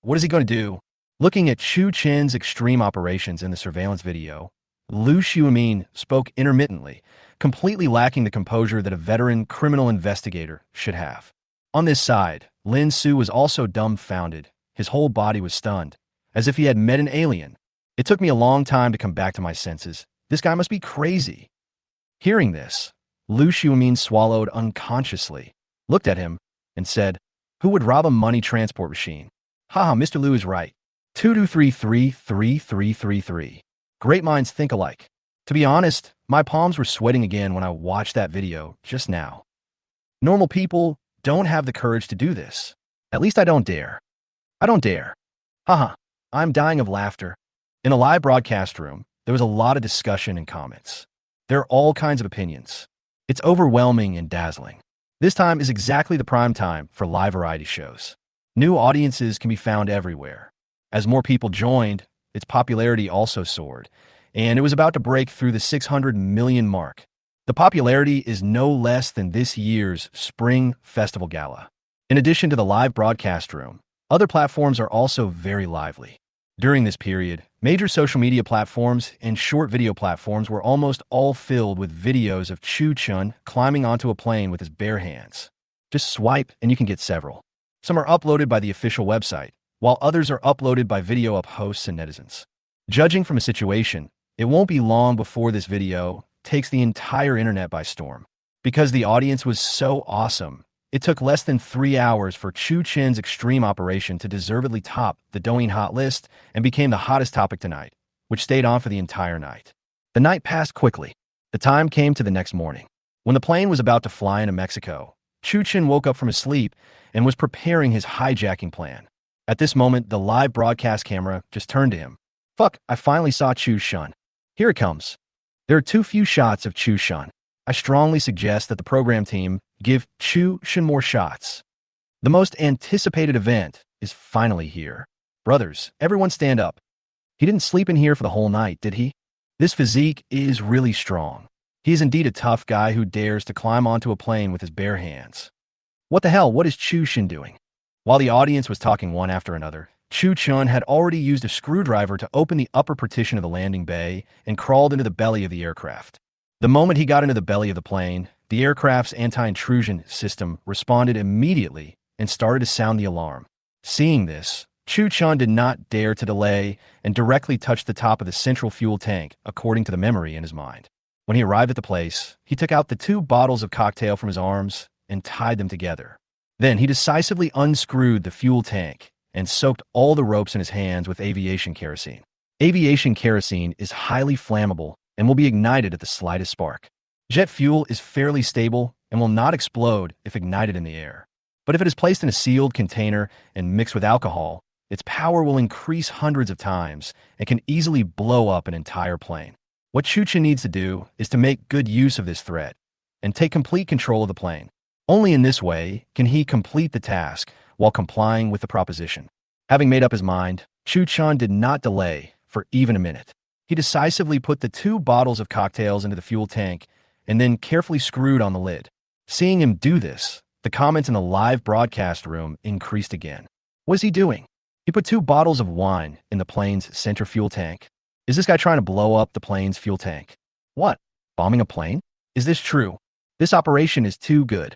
What is he going to do? Looking at Chu Chen's extreme operations in the surveillance video, Liu Xiumin spoke intermittently, completely lacking the composure that a veteran criminal investigator should have. On this side, Lin Su was also dumbfounded. His whole body was stunned, as if he had met an alien. It took me a long time to come back to my senses. This guy must be crazy. Hearing this, Liu Xiumin swallowed unconsciously, looked at him, and said, "Who would rob a money transport machine? Haha, Mr. Liu is right. 22333333. Great minds think alike." To be honest, my palms were sweating again when I watched that video just now. Normal people don't have the courage to do this. At least I don't dare. I don't dare. Haha, I'm dying of laughter. In a live broadcast room, there was a lot of discussion and comments. There are all kinds of opinions. It's overwhelming and dazzling. This time is exactly the prime time for live variety shows. New audiences can be found everywhere. As more people joined, its popularity also soared, and it was about to break through the 600 million mark. The popularity is no less than this year's Spring Festival Gala. In addition to the live broadcast room, other platforms are also very lively. During this period, major social media platforms and short video platforms were almost all filled with videos of Chu Chun climbing onto a plane with his bare hands. Just swipe and you can get several. Some are uploaded by the official website, while others are uploaded by video up hosts and netizens. Judging from a situation, it won't be long before this video takes the entire internet by storm. Because the audience was so awesome, it took less than 3 hours for Chu Chen's extreme operation to deservedly top the Douyin hot list and became the hottest topic tonight, which stayed on for the entire night. The night passed quickly. The time came to the next morning. When the plane was about to fly into Mexico, Chu Chen woke up from his sleep and was preparing his hijacking plan. At this moment, the live broadcast camera just turned to him. Fuck, I finally saw Chu Chun. Here it comes. There are too few shots of Chu Chun. I strongly suggest that the program team give Chu Chun more shots. The most anticipated event is finally here. Brothers, everyone stand up. He didn't sleep in here for the whole night, did he? This physique is really strong. He is indeed a tough guy who dares to climb onto a plane with his bare hands. What the hell, what is Chu Chun doing? While the audience was talking one after another, Chu Chun had already used a screwdriver to open the upper partition of the landing bay and crawled into the belly of the aircraft. The moment he got into the belly of the plane, the aircraft's anti-intrusion system responded immediately and started to sound the alarm. Seeing this, Chu Chun did not dare to delay and directly touched the top of the central fuel tank according to the memory in his mind. When he arrived at the place, he took out the 2 bottles of cocktail from his arms and tied them together. Then he decisively unscrewed the fuel tank and soaked all the ropes in his hands with aviation kerosene. Aviation kerosene is highly flammable and will be ignited at the slightest spark. Jet fuel is fairly stable and will not explode if ignited in the air. But if it is placed in a sealed container and mixed with alcohol, its power will increase hundreds of times and can easily blow up an entire plane. What Chu Chen needs to do is to make good use of this threat and take complete control of the plane. Only in this way can he complete the task while complying with the proposition. Having made up his mind, Chu Chun did not delay for even a minute. He decisively put the 2 bottles of cocktails into the fuel tank and then carefully screwed on the lid. Seeing him do this, the comments in the live broadcast room increased again. What is he doing? He put 2 bottles of wine in the plane's center fuel tank. Is this guy trying to blow up the plane's fuel tank? What? Bombing a plane? Is this true? This operation is too good.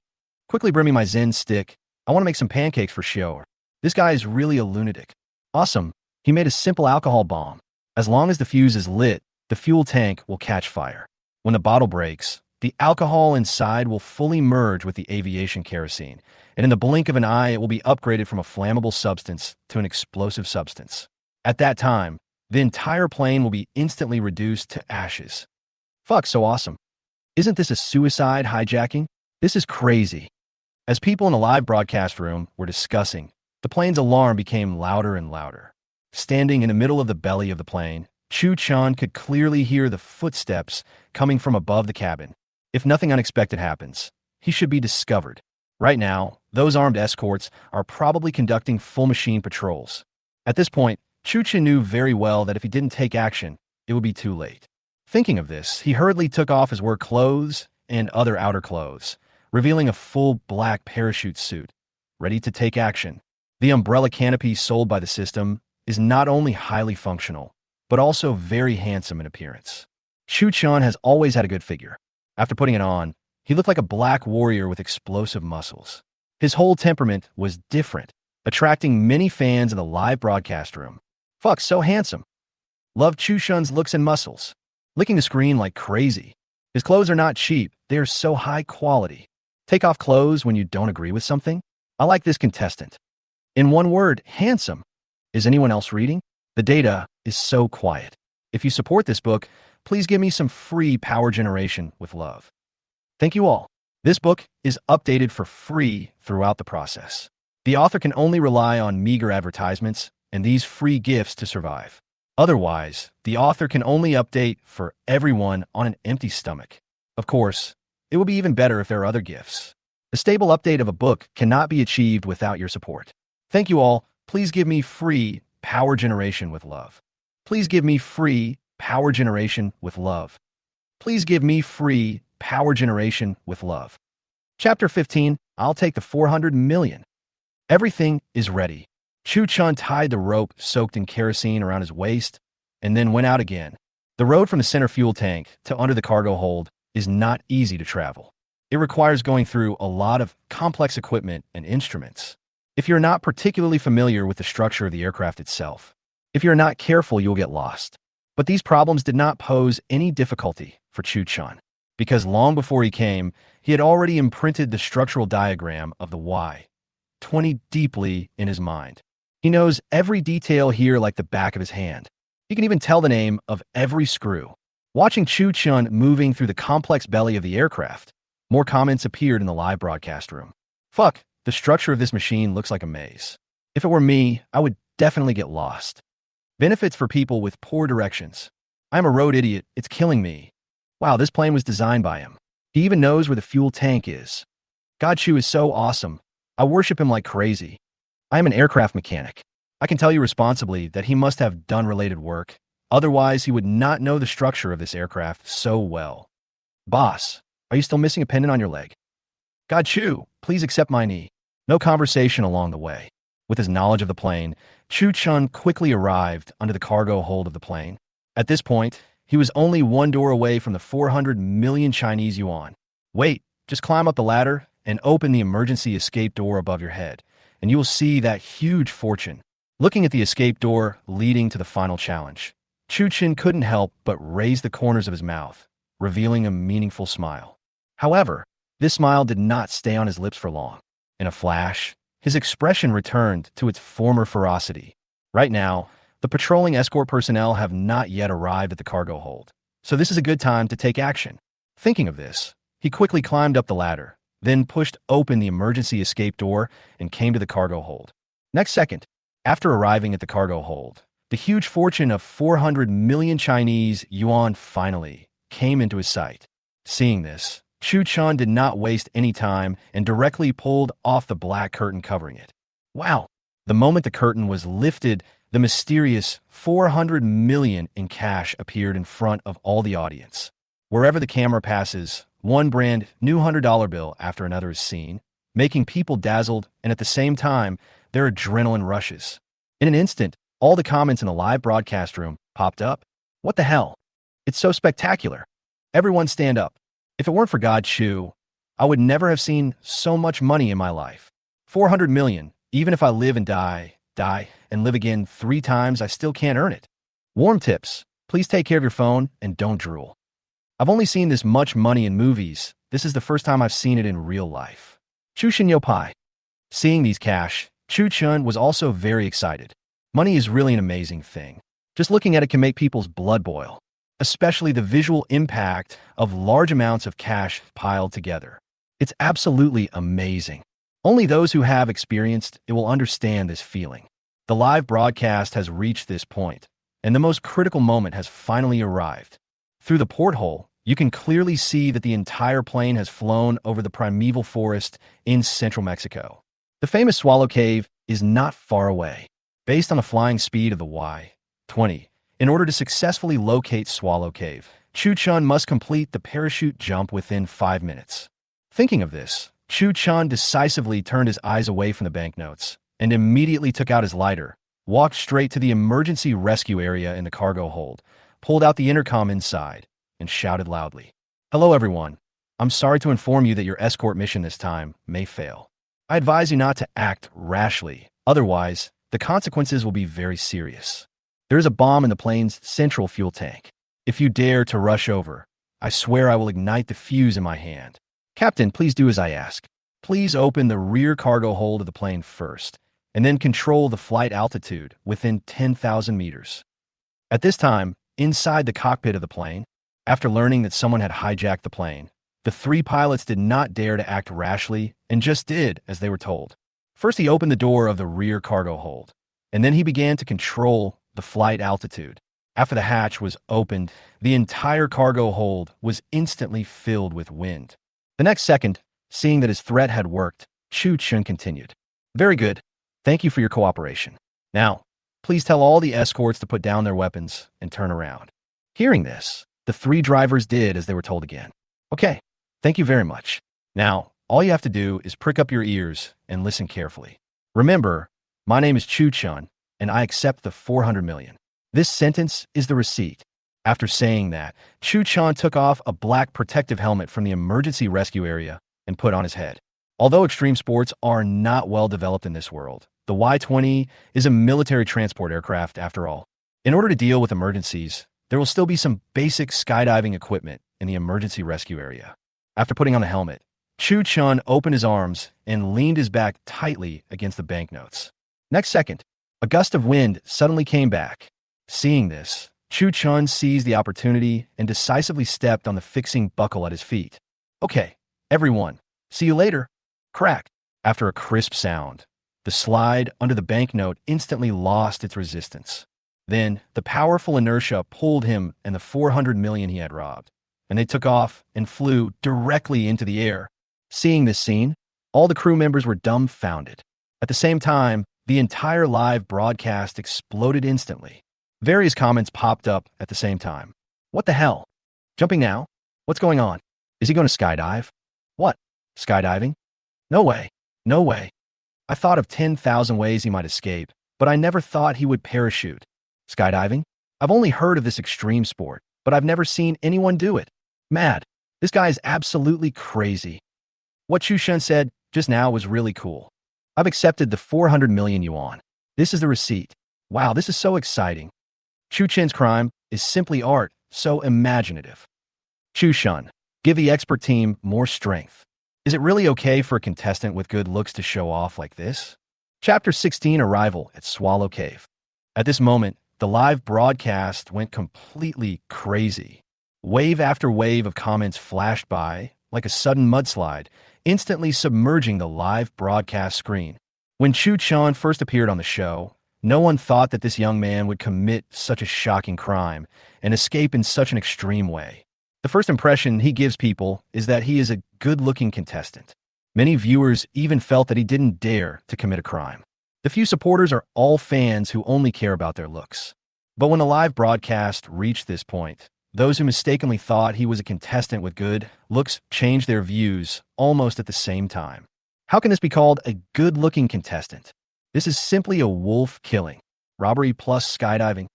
Quickly bring me my Zen stick. I want to make some pancakes for show. This guy is really a lunatic. Awesome. He made a simple alcohol bomb. As long as the fuse is lit, the fuel tank will catch fire. When the bottle breaks, the alcohol inside will fully merge with the aviation kerosene, and in the blink of an eye, it will be upgraded from a flammable substance to an explosive substance. At that time, the entire plane will be instantly reduced to ashes. Fuck, so awesome. Isn't this a suicide hijacking? This is crazy. As people in the live broadcast room were discussing, the plane's alarm became louder and louder. Standing in the middle of the belly of the plane, Chu Chun could clearly hear the footsteps coming from above the cabin. If nothing unexpected happens, he should be discovered. Right now, those armed escorts are probably conducting full machine patrols. At this point, Chu Chen knew very well that if he didn't take action, it would be too late. Thinking of this, he hurriedly took off his work clothes and other outer clothes, revealing a full black parachute suit, ready to take action. The umbrella canopy sold by the system is not only highly functional, but also very handsome in appearance. Chu Chun has always had a good figure. After putting it on, he looked like a black warrior with explosive muscles. His whole temperament was different, attracting many fans in the live broadcast room. Fuck, so handsome. Love Chu Chun's looks and muscles. Licking the screen like crazy. His clothes are not cheap, they are so high quality. Take off clothes when you don't agree with something? I like this contestant. In one word, handsome. Is anyone else reading? The data is so quiet. If you support this book, please give me some free power generation with love. Thank you all. This book is updated for free throughout the process. The author can only rely on meager advertisements and these free gifts to survive. Otherwise, the author can only update for everyone on an empty stomach. Of course, it will be even better if there are other gifts. The stable update of a book cannot be achieved without your support. Thank you all. Please give me free power generation with love. Please give me free power generation with love. Please give me free power generation with love. Chapter 15, I'll take the 400 million. Everything is ready. Chu Chun tied the rope soaked in kerosene around his waist and then went out again. The road from the center fuel tank to under the cargo hold is not easy to travel. It requires going through a lot of complex equipment and instruments. If you're not particularly familiar with the structure of the aircraft itself, if you're not careful, you'll get lost. But these problems did not pose any difficulty for Chu Chun, because long before he came, he had already imprinted the structural diagram of the Y-20 deeply in his mind. He knows every detail here like the back of his hand. He can even tell the name of every screw. Watching Chu Chun moving through the complex belly of the aircraft, more comments appeared in the live broadcast room. Fuck, the structure of this machine looks like a maze. If it were me, I would definitely get lost. Benefits for people with poor directions. I'm a road idiot, it's killing me. Wow, this plane was designed by him. He even knows where the fuel tank is. God, Chu is so awesome. I worship him like crazy. I am an aircraft mechanic. I can tell you responsibly that he must have done related work. Otherwise, he would not know the structure of this aircraft so well. Boss, are you still missing a pendant on your leg? God, Chu, please accept my knee. No conversation along the way. With his knowledge of the plane, Chu Chun quickly arrived under the cargo hold of the plane. At this point, he was only one door away from the 400 million Chinese yuan. Wait, just climb up the ladder and open the emergency escape door above your head, and you will see that huge fortune. Looking at the escape door leading to the final challenge, Chu Chen couldn't help but raise the corners of his mouth, revealing a meaningful smile. However, this smile did not stay on his lips for long. In a flash, his expression returned to its former ferocity. Right now, the patrolling escort personnel have not yet arrived at the cargo hold, so this is a good time to take action. Thinking of this, he quickly climbed up the ladder, then pushed open the emergency escape door and came to the cargo hold. Next second, after arriving at the cargo hold, the huge fortune of 400 million Chinese yuan finally came into his sight. Seeing this, Chu Chun did not waste any time and directly pulled off the black curtain covering it. Wow! The moment the curtain was lifted, the mysterious 400 million in cash appeared in front of all the audience. Wherever the camera passes, one brand new $100 bill after another is seen, making people dazzled, and at the same time, their adrenaline rushes. In an instant, all the comments in the live broadcast room popped up. What the hell? It's so spectacular. Everyone stand up. If it weren't for God Chu, I would never have seen so much money in my life. 400 million, even if I live and die, and live again 3 times, I still can't earn it. Warm tips. Please take care of your phone and don't drool. I've only seen this much money in movies. This is the first time I've seen it in real life. Chu Shin Yo Pai. Seeing these cash, Chu Chun was also very excited. Money is really an amazing thing. Just looking at it can make people's blood boil, especially the visual impact of large amounts of cash piled together. It's absolutely amazing. Only those who have experienced it will understand this feeling. The live broadcast has reached this point, and the most critical moment has finally arrived. Through the porthole, you can clearly see that the entire plane has flown over the primeval forest in central Mexico. The famous Swallow Cave is not far away. Based on the flying speed of the Y-20, in order to successfully locate Swallow Cave, Chu Chun must complete the parachute jump within 5 minutes. Thinking of this, Chu Chun decisively turned his eyes away from the banknotes and immediately took out his lighter, walked straight to the emergency rescue area in the cargo hold, pulled out the intercom inside, and shouted loudly, "Hello, everyone. I'm sorry to inform you that your escort mission this time may fail. I advise you not to act rashly, otherwise, the consequences will be very serious. There is a bomb in the plane's central fuel tank. If you dare to rush over, I swear I will ignite the fuse in my hand. Captain, please do as I ask. Please open the rear cargo hold of the plane first, and then control the flight altitude within 10,000 meters." At this time, inside the cockpit of the plane, after learning that someone had hijacked the plane, the three pilots did not dare to act rashly and just did as they were told. First, he opened the door of the rear cargo hold, and then he began to control the flight altitude. After the hatch was opened, the entire cargo hold was instantly filled with wind. The next second, seeing that his threat had worked, Chu Chun continued, "Very good. Thank you for your cooperation. Now, please tell all the escorts to put down their weapons and turn around." Hearing this, the three drivers did as they were told again. "Okay, thank you very much. Now, all you have to do is prick up your ears and listen carefully. Remember, my name is Chu Chun, and I accept the 400 million. This sentence is the receipt." After saying that, Chu Chun took off a black protective helmet from the emergency rescue area and put on his head. Although extreme sports are not well developed in this world, the Y-20 is a military transport aircraft after all. In order to deal with emergencies, there will still be some basic skydiving equipment in the emergency rescue area. After putting on the helmet, Chu Chun opened his arms and leaned his back tightly against the banknotes. Next second, a gust of wind suddenly came back. Seeing this, Chu Chun seized the opportunity and decisively stepped on the fixing buckle at his feet. "Okay, everyone, see you later." Crack. After a crisp sound, the slide under the banknote instantly lost its resistance. Then, the powerful inertia pulled him and the 400 million he had robbed, and they took off and flew directly into the air. Seeing this scene, all the crew members were dumbfounded. At the same time, the entire live broadcast exploded instantly. Various comments popped up at the same time. "What the hell? Jumping now? What's going on? Is he going to skydive? What? Skydiving? No way. No way. I thought of 10,000 ways he might escape, but I never thought he would parachute. Skydiving? I've only heard of this extreme sport, but I've never seen anyone do it. Mad. This guy is absolutely crazy. What Chu Chen said just now was really cool. I've accepted the 400 million yuan. This is the receipt. Wow, this is so exciting. Chu Chen's crime is simply art, so imaginative. Chu Chun, give the expert team more strength. Is it really okay for a contestant with good looks to show off like this?" Chapter 16, Arrival at Swallow Cave. At this moment, the live broadcast went completely crazy. Wave after wave of comments flashed by, like a sudden mudslide, instantly submerging the live broadcast screen. When Chu Chun first appeared on the show, no one thought that this young man would commit such a shocking crime and escape in such an extreme way. The first impression he gives people is that he is a good-looking contestant. Many viewers even felt that he didn't dare to commit a crime. The few supporters are all fans who only care about their looks. But when the live broadcast reached this point, those who mistakenly thought he was a contestant with good looks changed their views almost at the same time. How can this be called a good-looking contestant? This is simply a wolf killing. Robbery plus skydiving.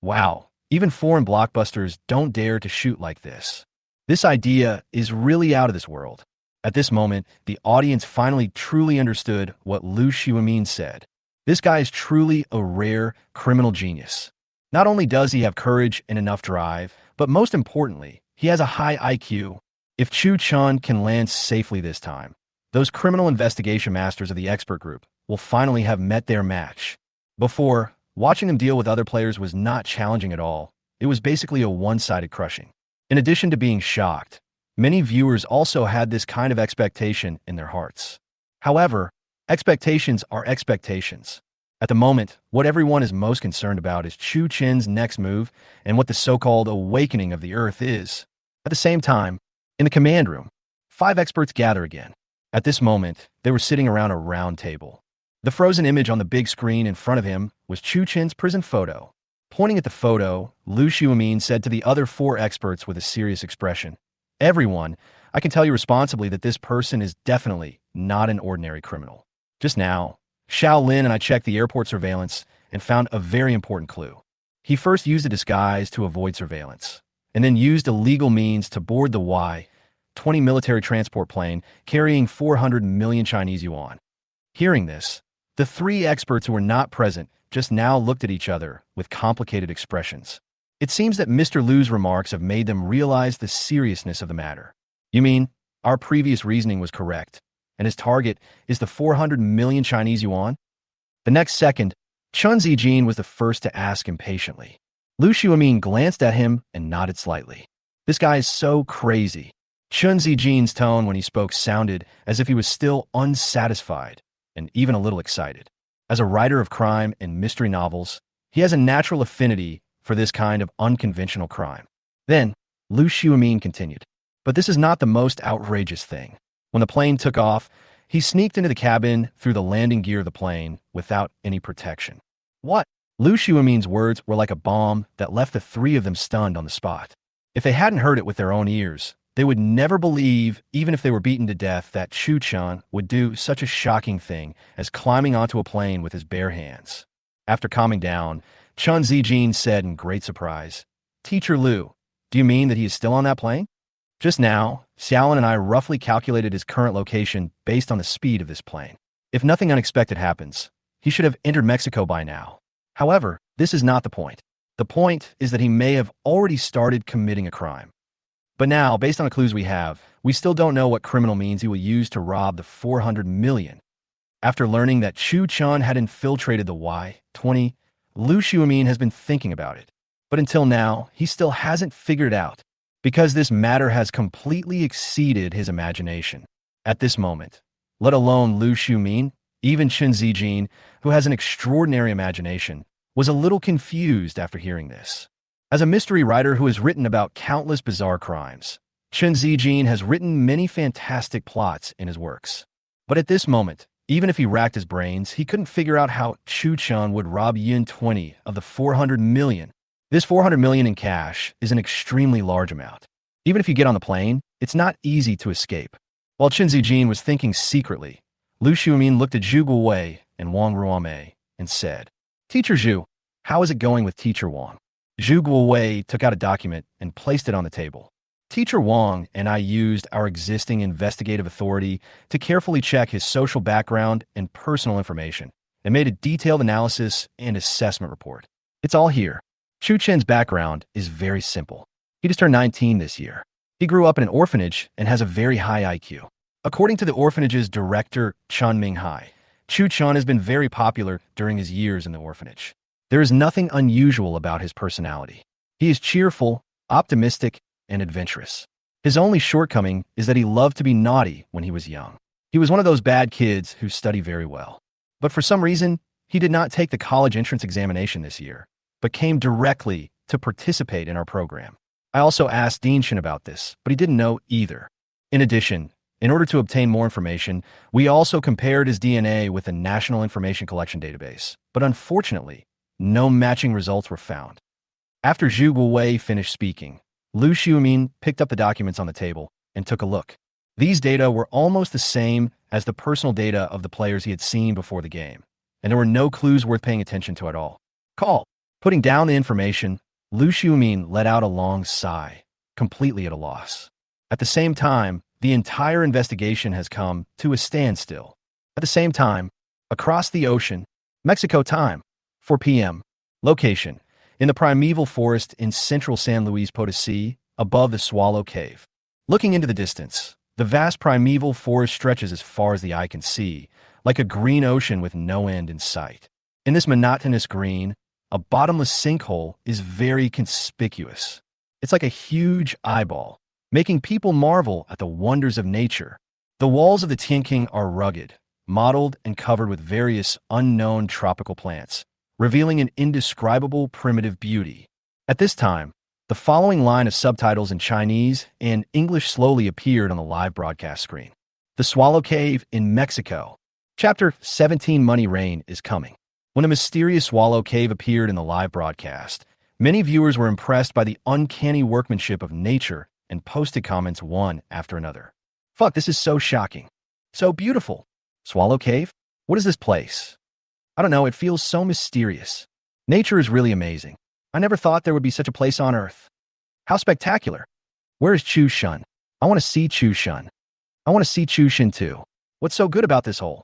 Wow, even foreign blockbusters don't dare to shoot like this. This idea is really out of this world. At this moment, the audience finally truly understood what Liu Xiaomin said. This guy is truly a rare criminal genius. Not only does he have courage and enough drive, but most importantly, he has a high IQ. If Chu Chun can land safely this time, those criminal investigation masters of the expert group will finally have met their match. Before, watching them deal with other players was not challenging at all. It was basically a one-sided crushing. In addition to being shocked, many viewers also had this kind of expectation in their hearts. However, expectations are expectations. At the moment, what everyone is most concerned about is Chu Chen's next move and what the so-called awakening of the Earth is. At the same time, in the command room, 5 experts gather again. At this moment, they were sitting around a round table. The frozen image on the big screen in front of him was Chu Chen's prison photo. Pointing at the photo, Liu Xiaomin said to the other 4 experts with a serious expression, "Everyone, I can tell you responsibly that this person is definitely not an ordinary criminal. Just now, Xiao Lin and I checked the airport surveillance, and found a very important clue. He first used a disguise to avoid surveillance, and then used illegal means to board the Y-20 military transport plane carrying 400 million Chinese yuan. Hearing this, the three experts who were not present just now looked at each other with complicated expressions. It seems that Mr. Liu's remarks have made them realize the seriousness of the matter. You mean, our previous reasoning was correct, and his target is the 400 million Chinese yuan? The next second, Chun Zijin was the first to ask impatiently. Liu Xiaomin glanced at him and nodded slightly. This guy is so crazy. Chun Zijin's tone when he spoke sounded as if he was still unsatisfied and even a little excited. As a writer of crime and mystery novels, he has a natural affinity for this kind of unconventional crime. Then, Liu Xiaomin continued. But this is not the most outrageous thing. When the plane took off, he sneaked into the cabin through the landing gear of the plane without any protection. What? Liu Xiaomin's words were like a bomb that left the three of them stunned on the spot. If they hadn't heard it with their own ears, they would never believe, even if they were beaten to death, that Chu Chun would do such a shocking thing as climbing onto a plane with his bare hands. After calming down, Chun Zijin said in great surprise, "Teacher Liu, do you mean that he is still on that plane?" Just now, Xiaolin and I roughly calculated his current location based on the speed of this plane. If nothing unexpected happens, he should have entered Mexico by now. However, this is not the point. The point is that he may have already started committing a crime. But now, based on the clues we have, we still don't know what criminal means he will use to rob the 400 million. After learning that Chu Chun had infiltrated the Y-20, Liu Xiaomin has been thinking about it. But until now, he still hasn't figured it out, because this matter has completely exceeded his imagination. At this moment, let alone Liu Xiaomin, even Chun Zijin, who has an extraordinary imagination, was a little confused after hearing this. As a mystery writer who has written about countless bizarre crimes, Chun Zijin has written many fantastic plots in his works. But at this moment, even if he racked his brains, he couldn't figure out how Chu Chun would rob Yin 20 of the 400 million. This 400 million in cash is an extremely large amount. Even if you get on the plane, it's not easy to escape. While Chun Zijin was thinking secretly, Liu Xiaomin looked at Zhu Guowei and Wang Ruomei and said, "Teacher Zhu, how is it going with Teacher Wang?" Zhu Guowei took out a document and placed it on the table. Teacher Wang and I used our existing investigative authority to carefully check his social background and personal information and made a detailed analysis and assessment report. It's all here. Chu Chen's background is very simple. He just turned 19 this year. He grew up in an orphanage and has a very high IQ. According to the orphanage's director, Chun Minghai, Chu Chun has been very popular during his years in the orphanage. There is nothing unusual about his personality. He is cheerful, optimistic, and adventurous. His only shortcoming is that he loved to be naughty when he was young. He was one of those bad kids who study very well. But for some reason, he did not take the college entrance examination this year, but came directly to participate in our program. I also asked Dean Chen about this, but he didn't know either. In addition, in order to obtain more information, we also compared his DNA with the National Information Collection Database, but unfortunately, no matching results were found. After Zhu Guowei finished speaking, Liu Xiaomin picked up the documents on the table and took a look. These data were almost the same as the personal data of the players he had seen before the game, and there were no clues worth paying attention to at all. Call. Putting down the information, Liu Xiaomin let out a long sigh, completely at a loss. At the same time, the entire investigation has come to a standstill. At the same time, across the ocean, Mexico time, 4 p.m. Location: in the primeval forest in central San Luis Potosí, above the Swallow Cave. Looking into the distance, the vast primeval forest stretches as far as the eye can see, like a green ocean with no end in sight. In this monotonous green, a bottomless sinkhole is very conspicuous. It's like a huge eyeball, making people marvel at the wonders of nature. The walls of the Tianqing are rugged, mottled, and covered with various unknown tropical plants, revealing an indescribable primitive beauty. At this time, the following line of subtitles in Chinese and English slowly appeared on the live broadcast screen. The Swallow Cave in Mexico. Chapter 17 Money Rain is coming. When a mysterious swallow cave appeared in the live broadcast, many viewers were impressed by the uncanny workmanship of nature and posted comments one after another. "Fuck, this is so shocking. So beautiful. Swallow Cave? What is this place? I don't know, it feels so mysterious. Nature is really amazing. I never thought there would be such a place on Earth. How spectacular. Where is Chu Chun? I want to see Chu Chun. I want to see Chu Chen too. What's so good about this hole?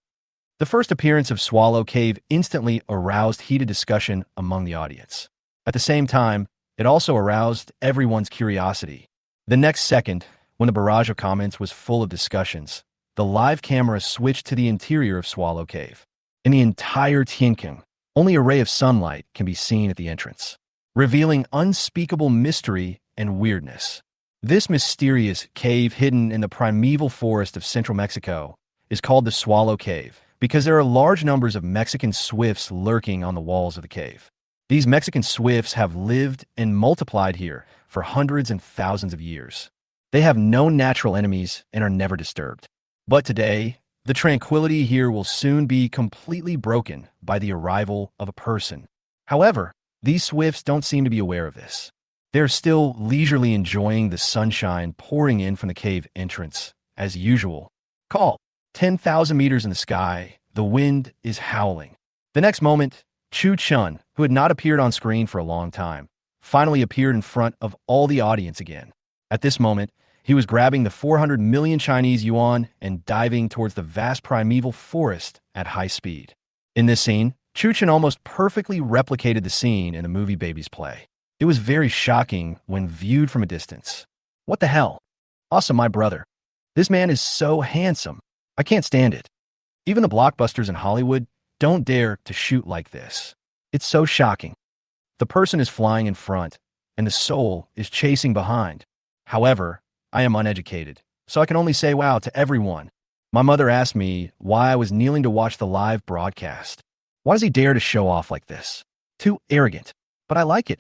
The first appearance of Swallow Cave instantly aroused heated discussion among the audience. At the same time, it also aroused everyone's curiosity. The next second, when the barrage of comments was full of discussions, the live camera switched to the interior of Swallow Cave. In the entire Tianqing, only a ray of sunlight can be seen at the entrance, revealing unspeakable mystery and weirdness. This mysterious cave hidden in the primeval forest of central Mexico is called the Swallow Cave because there are large numbers of Mexican swifts lurking on the walls of the cave. These Mexican swifts have lived and multiplied here for hundreds and thousands of years. They have no natural enemies and are never disturbed. But today, the tranquility here will soon be completely broken by the arrival of a person. However, these swifts don't seem to be aware of this. They're still leisurely enjoying the sunshine pouring in from the cave entrance, as usual. Call 10,000 meters in the sky, the wind is howling. The next moment, Chu Chun, who had not appeared on screen for a long time, finally appeared in front of all the audience again. At this moment, he was grabbing the 400 million Chinese yuan and diving towards the vast primeval forest at high speed. In this scene, Chu Chen almost perfectly replicated the scene in the movie Baby's Play. It was very shocking when viewed from a distance. What the hell? Awesome, my brother. This man is so handsome. I can't stand it. Even the blockbusters in Hollywood don't dare to shoot like this. It's so shocking. The person is flying in front, and the soul is chasing behind. However, I am uneducated, so I can only say wow to everyone. My mother asked me why I was kneeling to watch the live broadcast. Why does he dare to show off like this? Too arrogant. But I like it.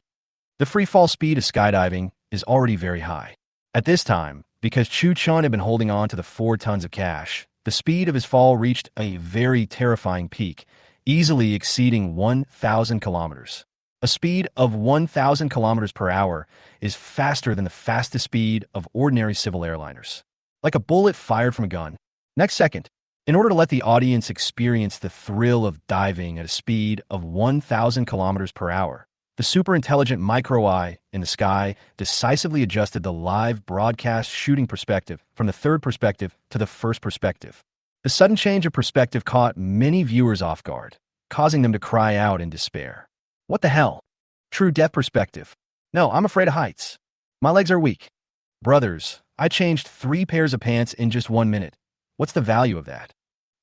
The free fall speed of skydiving is already very high. At this time, because Chu Chun had been holding on to the 4 tons of cash, the speed of his fall reached a very terrifying peak, easily exceeding 1,000 kilometers. A speed of 1,000 kilometers per hour is faster than the fastest speed of ordinary civil airliners. Like a bullet fired from a gun. Next second, in order to let the audience experience the thrill of diving at a speed of 1,000 kilometers per hour, the super-intelligent micro-eye in the sky decisively adjusted the live broadcast shooting perspective from the third perspective to the first perspective. The sudden change of perspective caught many viewers off guard, causing them to cry out in despair. What the hell? True depth perspective. No, I'm afraid of heights. My legs are weak. Brothers, I changed 3 pairs of pants in just 1 minute. What's the value of that?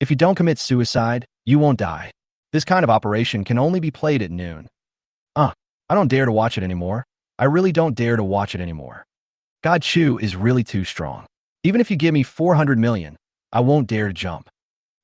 If you don't commit suicide, you won't die. This kind of operation can only be played at noon. I don't dare to watch it anymore. I really don't dare to watch it anymore. God, Chu is really too strong. Even if you give me 400 million, I won't dare to jump.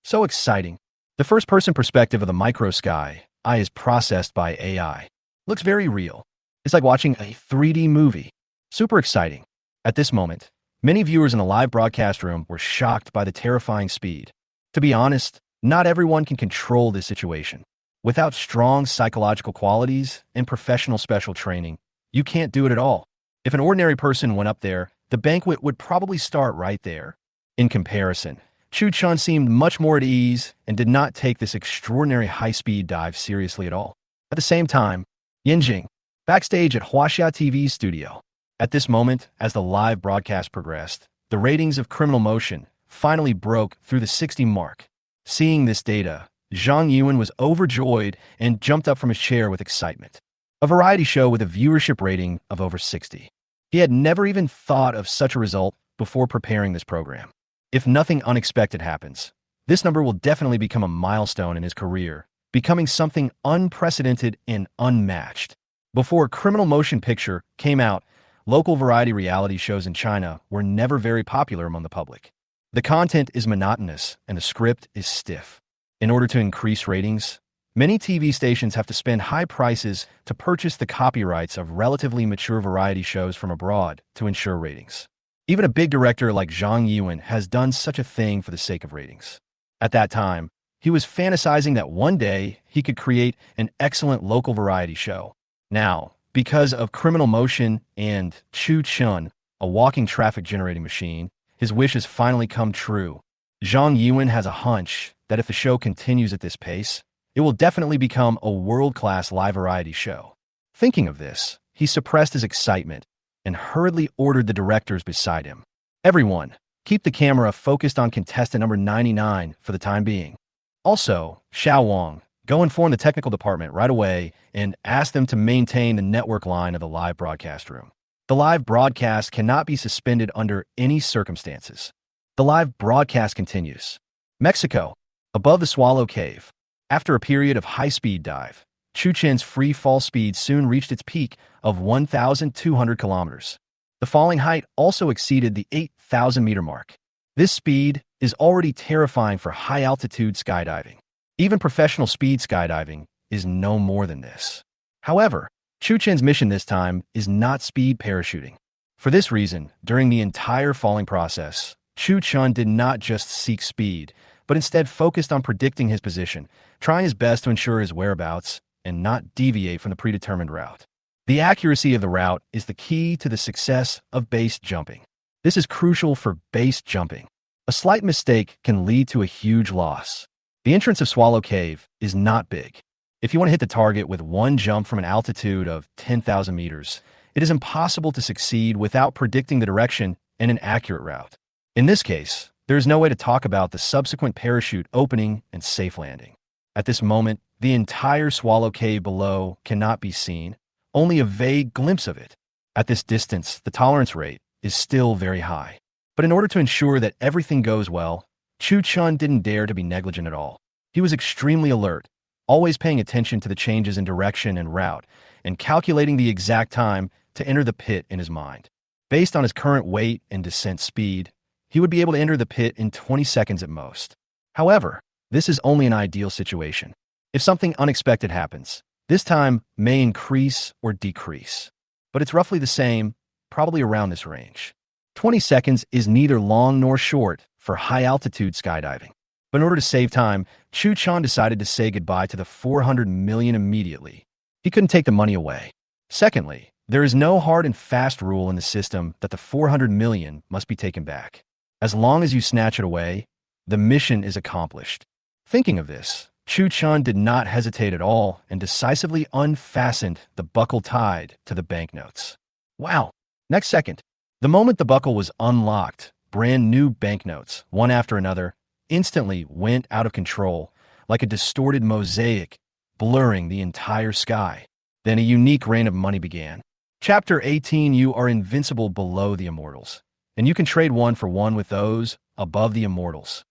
So exciting. The first-person perspective of the micro sky eye is processed by AI. Looks very real. It's like watching a 3D movie. Super exciting. At this moment, many viewers in the live broadcast room were shocked by the terrifying speed. To be honest, not everyone can control this situation. Without strong psychological qualities and professional special training, you can't do it at all. If an ordinary person went up there, the banquet would probably start right there. In comparison, Chu Chun seemed much more at ease and did not take this extraordinary high-speed dive seriously at all. At the same time, Yinjing, backstage at Huaxia TV's studio. At this moment, as the live broadcast progressed, the ratings of Criminal Motion finally broke through the 60 mark. Seeing this data, Zhang Yuan was overjoyed and jumped up from his chair with excitement. A variety show with a viewership rating of over 60. He had never even thought of such a result before preparing this program. If nothing unexpected happens, this number will definitely become a milestone in his career, becoming something unprecedented and unmatched. Before Criminal Motion Picture came out, local variety reality shows in China were never very popular among the public. The content is monotonous and the script is stiff. In order to increase ratings, many TV stations have to spend high prices to purchase the copyrights of relatively mature variety shows from abroad to ensure ratings. Even a big director like Zhang Yuan has done such a thing for the sake of ratings. At that time, he was fantasizing that one day he could create an excellent local variety show. Now, because of Criminal Motion and Chu Chun, a walking traffic generating machine, his wish has finally come true. Zhang Yuan has a hunch that if the show continues at this pace, It will definitely become a world-class live variety show. Thinking of this, he suppressed his excitement and hurriedly ordered the directors beside him. Everyone, keep the camera focused on contestant number 99 for the time being. Also, Xiao Wang, go inform the technical department right away and ask them to maintain the network line of the live broadcast room. The live broadcast cannot be suspended under any circumstances. The live broadcast continues. Mexico, above the Swallow Cave. After a period of high-speed dive, Chu Chen's free fall speed soon reached its peak of 1,200 kilometers. The falling height also exceeded the 8,000-meter mark. This speed is already terrifying for high-altitude skydiving. Even professional speed skydiving is no more than this. However, Chu Chen's mission this time is not speed parachuting. For this reason, during the entire falling process, Chu Chun did not just seek speed, but instead focused on predicting his position, trying his best to ensure his whereabouts and not deviate from the predetermined route. The accuracy of the route is the key to the success of base jumping. This is crucial for base jumping. A slight mistake can lead to a huge loss. The entrance of Swallow Cave is not big. If you want to hit the target with one jump from an altitude of 10,000 meters, it is impossible to succeed without predicting the direction and an accurate route. In this case, there is no way to talk about the subsequent parachute opening and safe landing. At this moment, the entire Swallow Cave below cannot be seen, only a vague glimpse of it. At this distance, the tolerance rate is still very high. But in order to ensure that everything goes well, Chu Chun didn't dare to be negligent at all. He was extremely alert, always paying attention to the changes in direction and route, and calculating the exact time to enter the pit in his mind. Based on his current weight and descent speed, he would be able to enter the pit in 20 seconds at most. However, this is only an ideal situation. If something unexpected happens, this time may increase or decrease. But it's roughly the same, probably around this range. 20 seconds is neither long nor short for high-altitude skydiving. But in order to save time, Chu Chun decided to say goodbye to the 400 million immediately. He couldn't take the money away. Secondly, there is no hard and fast rule in the system that the 400 million must be taken back. As long as you snatch it away, the mission is accomplished. Thinking of this, Chu Chun did not hesitate at all and decisively unfastened the buckle tied to the banknotes. Wow! Next second, the moment the buckle was unlocked, brand new banknotes, one after another, instantly went out of control, like a distorted mosaic, blurring the entire sky. Then a unique rain of money began. Chapter 18. You are invincible below the immortals, and you can trade one for one with those above the immortals.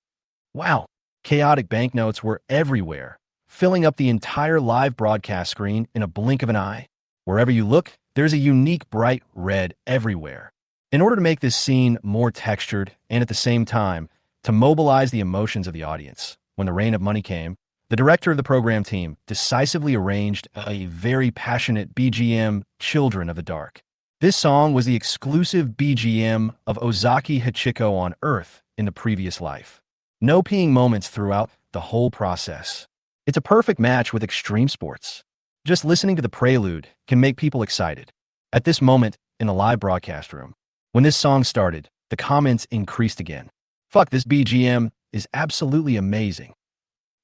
Wow! Chaotic banknotes were everywhere, filling up the entire live broadcast screen in a blink of an eye. Wherever you look, there's a unique bright red everywhere. In order to make this scene more textured and at the same time to mobilize the emotions of the audience, when the rain of money came, the director of the program team decisively arranged a very passionate BGM, Children of the Dark. This song was the exclusive BGM of Ozaki Hachiko on Earth in the previous life. No peeing moments throughout the whole process. It's a perfect match with extreme sports. Just listening to the prelude can make people excited. At this moment, in the live broadcast room, when this song started, the comments increased again. Fuck, this BGM is absolutely amazing.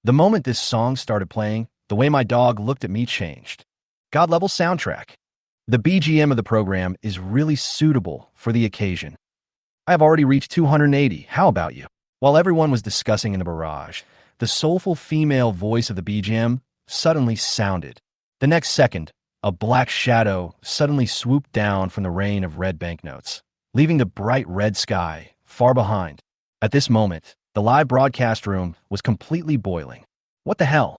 The moment this song started playing, the way my dog looked at me changed. God-level soundtrack. The BGM of the program is really suitable for the occasion. I have already reached 280. How about you? While everyone was discussing in the barrage, the soulful female voice of the BGM suddenly sounded. The next second, a black shadow suddenly swooped down from the rain of red banknotes, leaving the bright red sky far behind. At this moment, the live broadcast room was completely boiling. What the hell?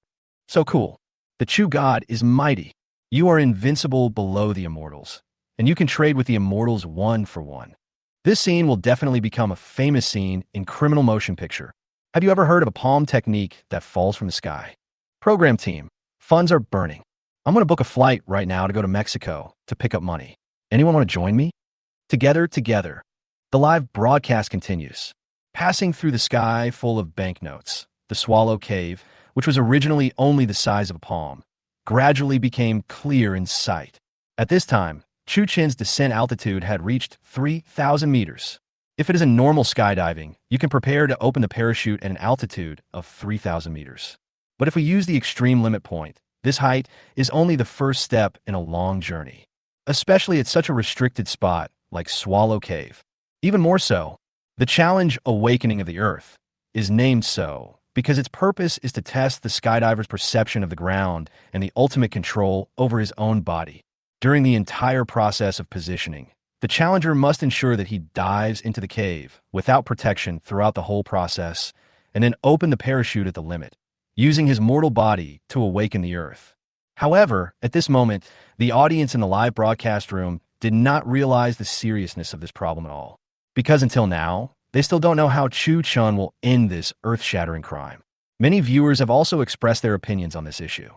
So cool. The Chu God is mighty. You are invincible below the immortals, and you can trade with the immortals one for one. This scene will definitely become a famous scene in criminal motion picture. Have you ever heard of a palm technique that falls from the sky? Program team, funds are burning. I'm going to book a flight right now to go to Mexico to pick up money. Anyone want to join me? Together. The live broadcast continues. Passing through the sky full of banknotes, the Swallow Cave, which was originally only the size of a palm, gradually became clear in sight. At this time, Chu Chen's descent altitude had reached 3,000 meters. If it is a normal skydiving, you can prepare to open the parachute at an altitude of 3,000 meters. But if we use the extreme limit point, this height is only the first step in a long journey, especially at such a restricted spot like Swallow Cave. Even more so, the challenge Awakening of the Earth is named so because its purpose is to test the skydiver's perception of the ground and the ultimate control over his own body. During the entire process of positioning, the challenger must ensure that he dives into the cave without protection throughout the whole process and then open the parachute at the limit, using his mortal body to awaken the Earth. However, at this moment, the audience in the live broadcast room did not realize the seriousness of this problem at all, because until now, they still don't know how Chu Chun will end this earth-shattering crime. Many viewers have also expressed their opinions on this issue,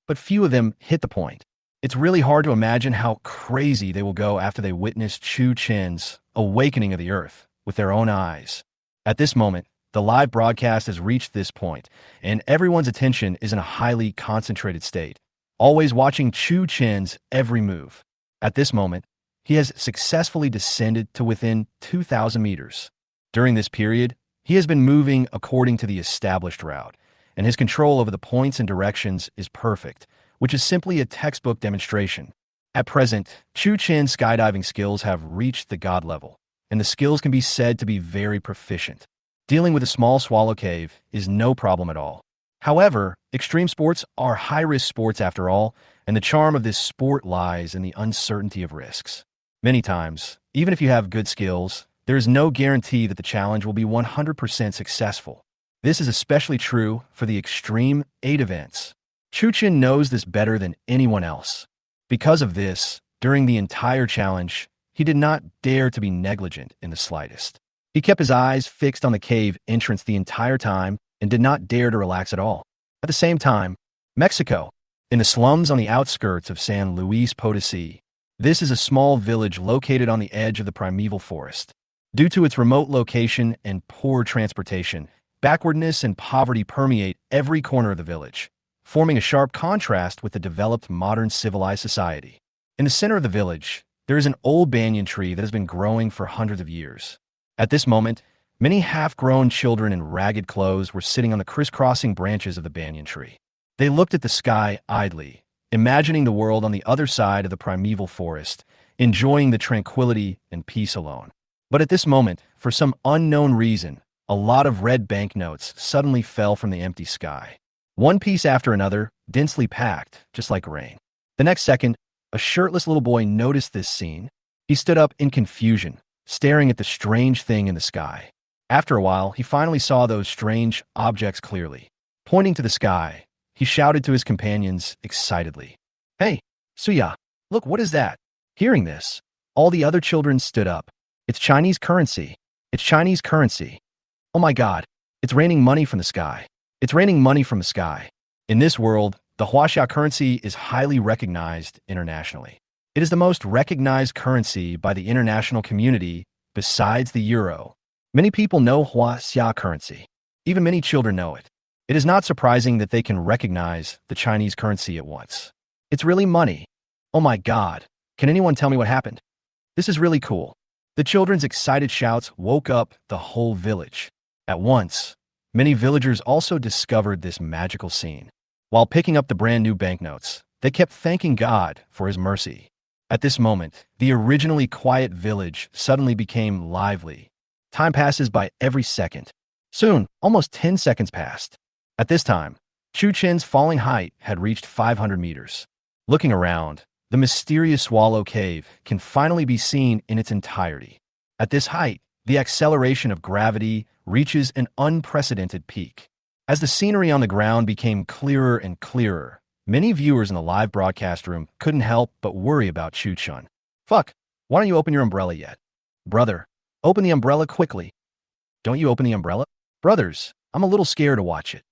but few of them hit the point. It's really hard to imagine how crazy they will go after they witness Chu Chen's awakening of the Earth with their own eyes. At this moment, the live broadcast has reached this point, and everyone's attention is in a highly concentrated state, always watching Chu Chen's every move. At this moment, he has successfully descended to within 2,000 meters. During this period, he has been moving according to the established route, and his control over the points and directions is perfect, which is simply a textbook demonstration. At present, Chu Chen's skydiving skills have reached the god level, and the skills can be said to be very proficient. Dealing with a small Swallow Cave is no problem at all. However, extreme sports are high-risk sports after all, and the charm of this sport lies in the uncertainty of risks. Many times, even if you have good skills, there is no guarantee that the challenge will be 100% successful. This is especially true for the Extreme 8 events. Chu Chen knows this better than anyone else. Because of this, during the entire challenge, he did not dare to be negligent in the slightest. He kept his eyes fixed on the cave entrance the entire time and did not dare to relax at all. At the same time, Mexico, in the slums on the outskirts of San Luis Potosí, this is a small village located on the edge of the primeval forest. Due to its remote location and poor transportation, backwardness and poverty permeate every corner of the village, forming a sharp contrast with the developed modern civilized society. In the center of the village, there is an old banyan tree that has been growing for hundreds of years. At this moment, many half-grown children in ragged clothes were sitting on the crisscrossing branches of the banyan tree. They looked at the sky idly, imagining the world on the other side of the primeval forest, enjoying the tranquility and peace alone. But at this moment, for some unknown reason, a lot of red banknotes suddenly fell from the empty sky. One piece after another, densely packed, just like rain. The next second, a shirtless little boy noticed this scene. He stood up in confusion, staring at the strange thing in the sky. After a while, he finally saw those strange objects clearly. Pointing to the sky, he shouted to his companions excitedly, "Hey, Suya, look, what is that?" Hearing this, all the other children stood up. "It's Chinese currency. It's Chinese currency. Oh my God, it's raining money from the sky. It's raining money from the sky." In this world, the Huaxia currency is highly recognized internationally. It is the most recognized currency by the international community besides the euro. Many people know Huaxia currency. Even many children know it. It is not surprising that they can recognize the Chinese currency at once. It's really money. Oh my God, can anyone tell me what happened? This is really cool. The children's excited shouts woke up the whole village. At once, many villagers also discovered this magical scene. While picking up the brand new banknotes, they kept thanking God for his mercy. At this moment, the originally quiet village suddenly became lively. Time passes by every second. Soon, almost 10 seconds passed. At this time, Chu Chen's falling height had reached 500 meters. Looking around, the mysterious Swallow Cave can finally be seen in its entirety. At this height, the acceleration of gravity reaches an unprecedented peak. As the scenery on the ground became clearer and clearer, many viewers in the live broadcast room couldn't help but worry about Chu Chun. "Fuck, why don't you open your umbrella yet? Brother, open the umbrella quickly. Don't you open the umbrella? Brothers, I'm a little scared to watch it.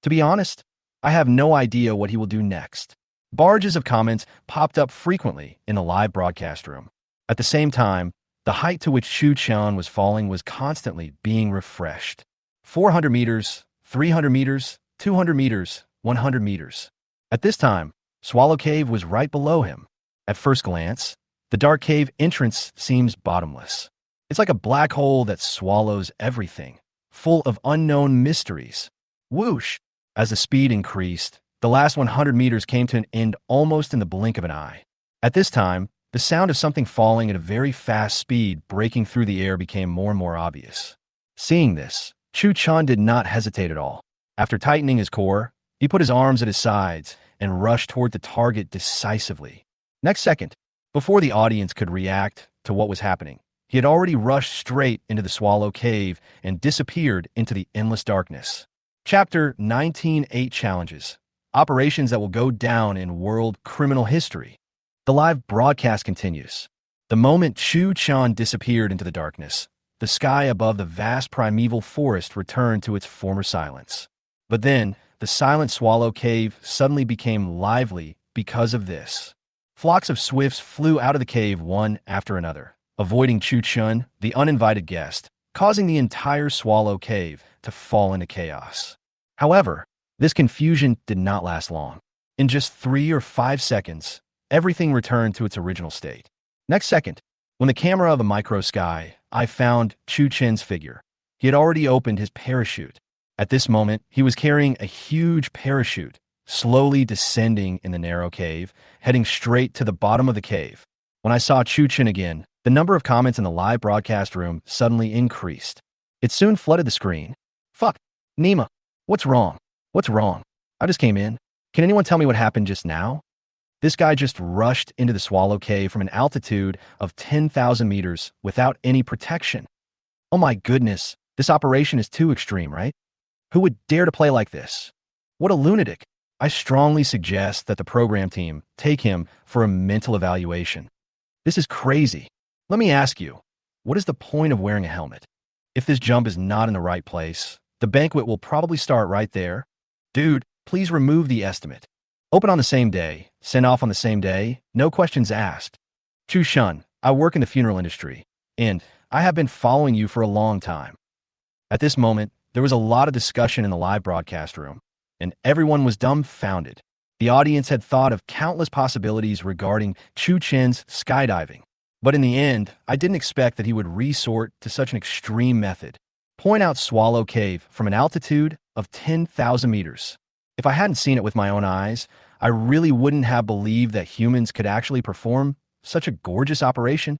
To be honest, I have no idea what he will do next." Barrages of comments popped up frequently in the live broadcast room. At the same time, the height to which Chu Chun was falling was constantly being refreshed. 400 meters, 300 meters, 200 meters, 100 meters. At this time, Swallow Cave was right below him. At first glance, the dark cave entrance seems bottomless. It's like a black hole that swallows everything, full of unknown mysteries. Whoosh! As the speed increased, the last 100 meters came to an end almost in the blink of an eye. At this time, the sound of something falling at a very fast speed breaking through the air became more and more obvious. Seeing this, Chu Chun did not hesitate at all. After tightening his core, he put his arms at his sides and rushed toward the target decisively. Next second, before the audience could react to what was happening, he had already rushed straight into the Swallow Cave and disappeared into the endless darkness. Chapter 19: 8 Challenges. Operations that will go down in world criminal history. The live broadcast continues. The moment Chu Chun disappeared into the darkness, the sky above the vast primeval forest returned to its former silence. But then, the silent Swallow Cave suddenly became lively because of this. Flocks of swifts flew out of the cave one after another, avoiding Chu Chun, the uninvited guest, causing the entire Swallow Cave to fall into chaos. However, this confusion did not last long. In just 3 or 5 seconds, everything returned to its original state. Next second, when the camera of a micro sky, I found Chu Chen's figure. He had already opened his parachute. At this moment, he was carrying a huge parachute, slowly descending in the narrow cave, heading straight to the bottom of the cave. When I saw Chu Chen again, the number of comments in the live broadcast room suddenly increased. It soon flooded the screen. Fuck, Nima, what's wrong? What's wrong? I just came in. Can anyone tell me what happened just now? This guy just rushed into the Swallow Cave from an altitude of 10,000 meters without any protection. Oh my goodness, this operation is too extreme, right? Who would dare to play like this? What a lunatic. I strongly suggest that the program team take him for a mental evaluation. This is crazy. Let me ask you, what is the point of wearing a helmet? If this jump is not in the right place, the banquet will probably start right there. Dude, please remove the estimate. Open on the same day, send off on the same day, no questions asked. Chu Chun, I work in the funeral industry, and I have been following you for a long time. At this moment, there was a lot of discussion in the live broadcast room, and everyone was dumbfounded. The audience had thought of countless possibilities regarding Chu Chen's skydiving. But in the end, I didn't expect that he would resort to such an extreme method. Point out Swallow Cave from an altitude of 10,000 meters. If I hadn't seen it with my own eyes, I really wouldn't have believed that humans could actually perform such a gorgeous operation.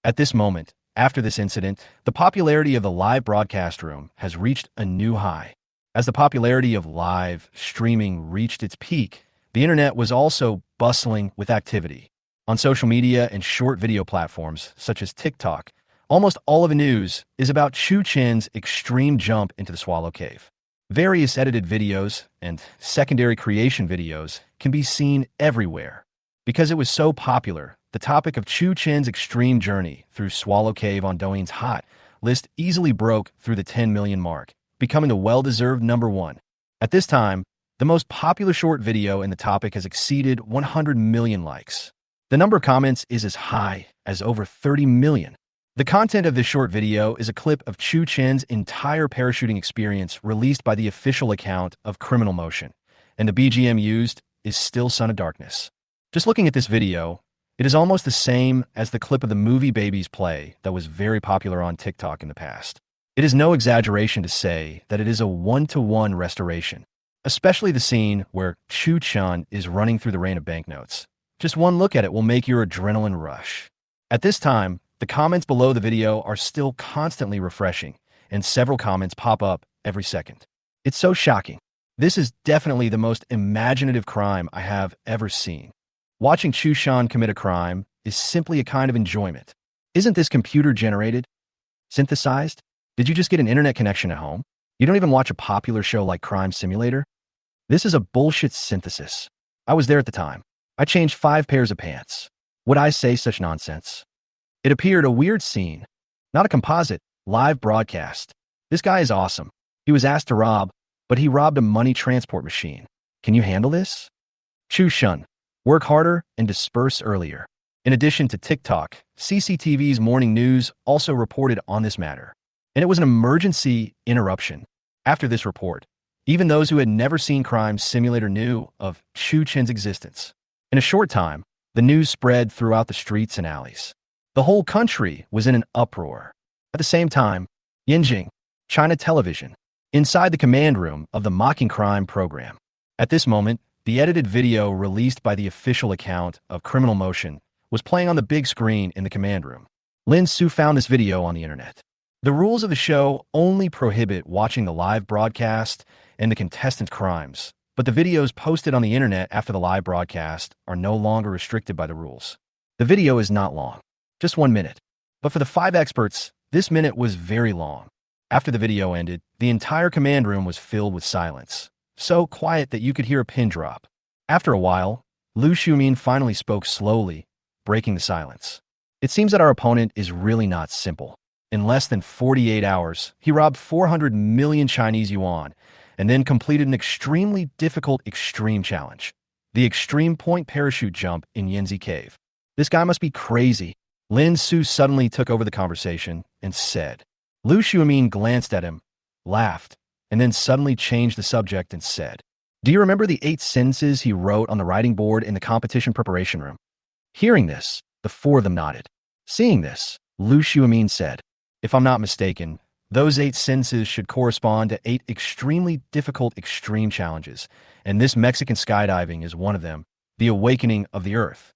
At this moment, after this incident, the popularity of the live broadcast room has reached a new high. As the popularity of live streaming reached its peak, the internet was also bustling with activity. On social media and short video platforms such as TikTok, almost all of the news is about Chu Chen's extreme jump into the Swallow Cave. Various edited videos and secondary creation videos can be seen everywhere. Because it was so popular, the topic of Chu Chen's extreme journey through Swallow Cave on Douyin's hot list easily broke through the 10 million mark, becoming the well-deserved #1. At this time, the most popular short video in the topic has exceeded 100 million likes. The number of comments is as high as over 30 million. The content of this short video is a clip of Chu Chen's entire parachuting experience released by the official account of Criminal Motion, and the BGM used is still Son of Darkness. Just looking at this video, it is almost the same as the clip of the movie Babies Play that was very popular on TikTok in the past. It is no exaggeration to say that it is a one-to-one restoration, especially the scene where Chu Chun is running through the rain of banknotes. Just one look at it will make your adrenaline rush. At this time, the comments below the video are still constantly refreshing, and several comments pop up every second. It's so shocking. This is definitely the most imaginative crime I have ever seen. Watching Chu Chun commit a crime is simply a kind of enjoyment. Isn't this computer-generated? Synthesized? Did you just get an internet connection at home? You don't even watch a popular show like Crime Simulator? This is a bullshit synthesis. I was there at the time. I changed 5 pairs of pants. Would I say such nonsense? It appeared a weird scene. Not a composite, live broadcast. This guy is awesome. He was asked to rob, but he robbed a money transport machine. Can you handle this? Chu Chun. Work harder and disperse earlier. In addition to TikTok, CCTV's morning news also reported on this matter. And it was an emergency interruption. After this report, even those who had never seen Crime Simulator knew of Chu Chen's existence. In a short time, the news spread throughout the streets and alleys. The whole country was in an uproar. At the same time, Yinjing, China television, inside the command room of the Mocking Crime program. At this moment, the edited video released by the official account of Criminal Motion was playing on the big screen in the command room. Lin Su found this video on the internet. The rules of the show only prohibit watching the live broadcast and the contestants' crimes, but the videos posted on the internet after the live broadcast are no longer restricted by the rules. The video is not long, just 1 minute. But for the 5 experts, this minute was very long. After the video ended, the entire command room was filled with silence, so quiet that you could hear a pin drop. After a while, Lu Xiumin finally spoke slowly, breaking the silence. It seems that our opponent is really not simple. In less than 48 hours, he robbed 400 million Chinese yuan and then completed an extremely difficult extreme challenge, the extreme point parachute jump in Yanzi Cave. This guy must be crazy. Lin Su suddenly took over the conversation and said. Lu Xiumin glanced at him, laughed, and then suddenly changed the subject and said, "Do you remember the 8 sentences he wrote on the writing board in the competition preparation room?" Hearing this, the 4 of them nodded. Seeing this, Lu Xiumin said, "If I'm not mistaken, those 8 sentences should correspond to 8 extremely difficult extreme challenges, and this Mexican skydiving is one of them, the awakening of the earth."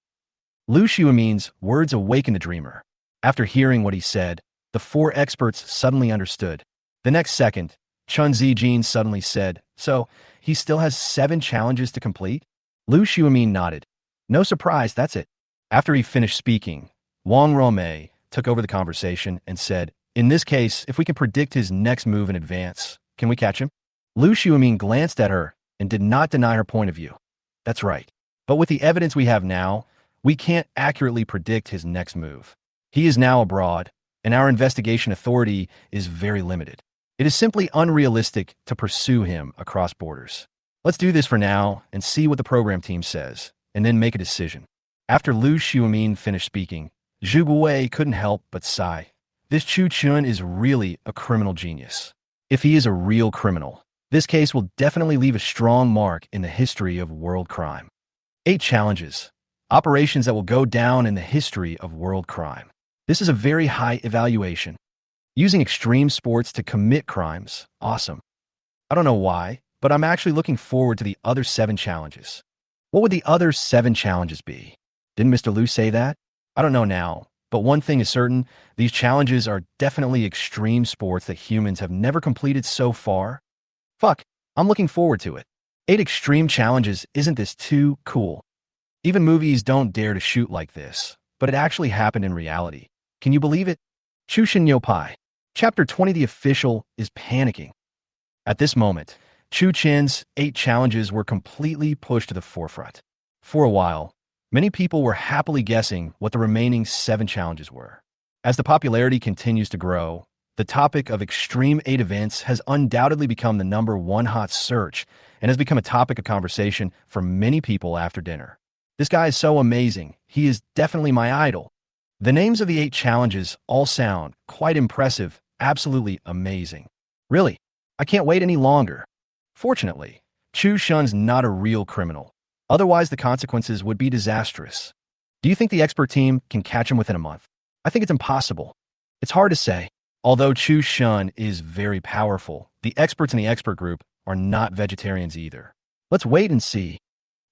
Lu Xiumin's words awakened the dreamer. After hearing what he said, the 4 experts suddenly understood. The next second, Chun Zijin suddenly said, "So, he still has 7 challenges to complete?" Lu Xiumin nodded. "No surprise, that's it." After he finished speaking, Wang Romei took over the conversation and said, "In this case, if we can predict his next move in advance, can we catch him?" Lu Xiumin glanced at her and did not deny her point of view. "That's right. But with the evidence we have now, we can't accurately predict his next move. He is now abroad, and our investigation authority is very limited. It is simply unrealistic to pursue him across borders. Let's do this for now and see what the program team says, and then make a decision." After Lu Xiumin finished speaking, Zhu Guwei couldn't help but sigh. This Chu Chun is really a criminal genius. If he is a real criminal, this case will definitely leave a strong mark in the history of world crime. 8 challenges. Operations that will go down in the history of world crime. This is a very high evaluation. Using extreme sports to commit crimes, awesome. I don't know why, but I'm actually looking forward to the other 7 challenges. What would the other 7 challenges be? Didn't Mr. Liu say that? I don't know now, but one thing is certain, these challenges are definitely extreme sports that humans have never completed so far. Fuck, I'm looking forward to it. 8 extreme challenges, isn't this too cool? Even movies don't dare to shoot like this, but it actually happened in reality. Can you believe it? Chu Chen Yopai. Chapter 20. The official is panicking. At this moment, Chu Chen's 8 challenges were completely pushed to the forefront. For a while, many people were happily guessing what the remaining 7 challenges were. As the popularity continues to grow, the topic of Extreme 8 events has undoubtedly become the #1 hot search and has become a topic of conversation for many people after dinner. This guy is so amazing. He is definitely my idol. The names of the 8 challenges all sound quite impressive, absolutely amazing. Really, I can't wait any longer. Fortunately, Chu Chun's not a real criminal. Otherwise, the consequences would be disastrous. Do you think the expert team can catch him within a month? I think it's impossible. It's hard to say. Although Chu Chun is very powerful, the experts in the expert group are not vegetarians either. Let's wait and see.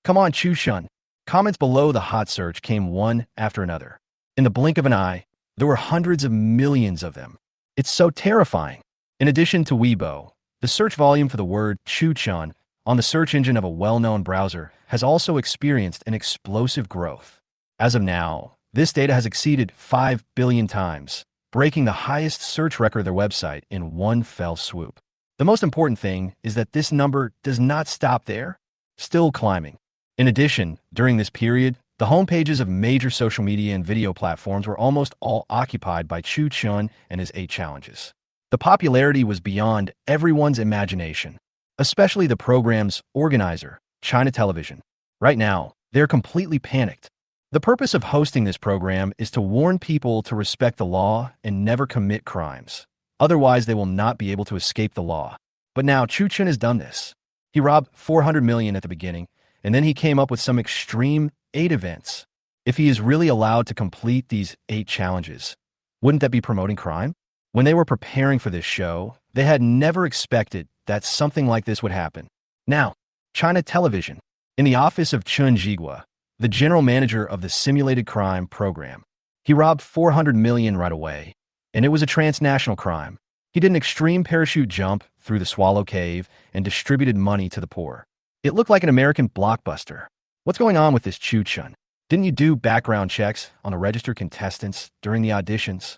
Come on, Chu Chun. Comments below the hot search came one after another. In the blink of an eye, there were hundreds of millions of them. It's so terrifying. In addition to Weibo, the search volume for the word Chu Chun on the search engine of a well-known browser has also experienced an explosive growth. As of now, this data has exceeded 5 billion times, breaking the highest search record of their website in one fell swoop. The most important thing is that this number does not stop there, still climbing. In addition, during this period, the homepages of major social media and video platforms were almost all occupied by Chu Chun and his 8 challenges. The popularity was beyond everyone's imagination, especially the program's organizer, China Television. Right now, they're completely panicked. The purpose of hosting this program is to warn people to respect the law and never commit crimes. Otherwise, they will not be able to escape the law. But now Chu Chun has done this. He robbed 400 million at the beginning, and then he came up with some extreme 8 events. If he is really allowed to complete these 8 challenges, wouldn't that be promoting crime? When they were preparing for this show, they had never expected that something like this would happen. Now, China television. In the office of Chun Jigua, the general manager of the simulated crime program, he robbed 400 million right away, and it was a transnational crime. He did an extreme parachute jump through the Swallow Cave and distributed money to the poor. It looked like an American blockbuster. What's going on with this Chu Chun? Didn't you do background checks on the registered contestants during the auditions?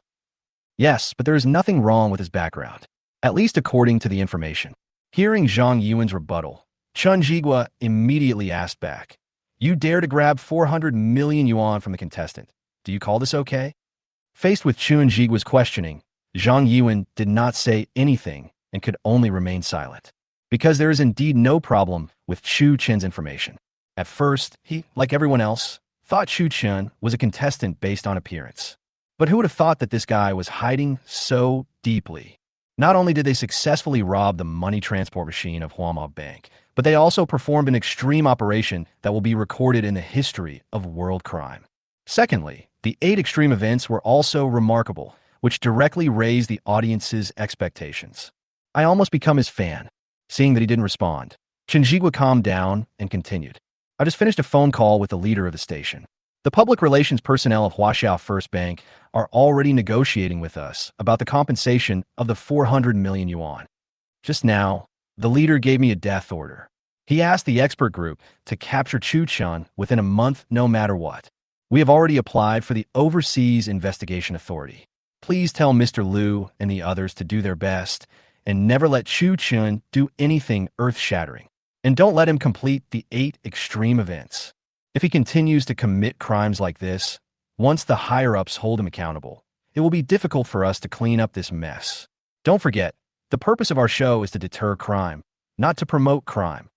Yes, but there is nothing wrong with his background, at least according to the information. Hearing Zhang Yuan's rebuttal, Chun Jigua immediately asked back, "You dare to grab 400 million yuan from the contestant. Do you call this okay?" Faced with Chun Jigua's questioning, Zhang Yuan did not say anything and could only remain silent, because there is indeed no problem with Chu Chen's information. At first, he, like everyone else, thought Chu Chen was a contestant based on appearance. But who would have thought that this guy was hiding so deeply? Not only did they successfully rob the money transport machine of Huama Bank, but they also performed an extreme operation that will be recorded in the history of world crime. Secondly, the 8 extreme events were also remarkable, which directly raised the audience's expectations. I almost become his fan. Seeing that he didn't respond, Chinjigua calmed down and continued. "I just finished a phone call with the leader of the station. The public relations personnel of Huaxiao First Bank are already negotiating with us about the compensation of the 400 million yuan. Just now, the leader gave me a death order. He asked the expert group to capture Chu Chun within a month no matter what. We have already applied for the Overseas Investigation Authority. Please tell Mr. Liu and the others to do their best and never let Chu Chun do anything earth-shattering. And don't let him complete the 8 extreme events. If he continues to commit crimes like this, once the higher-ups hold him accountable, it will be difficult for us to clean up this mess. Don't forget, the purpose of our show is to deter crime, not to promote crime."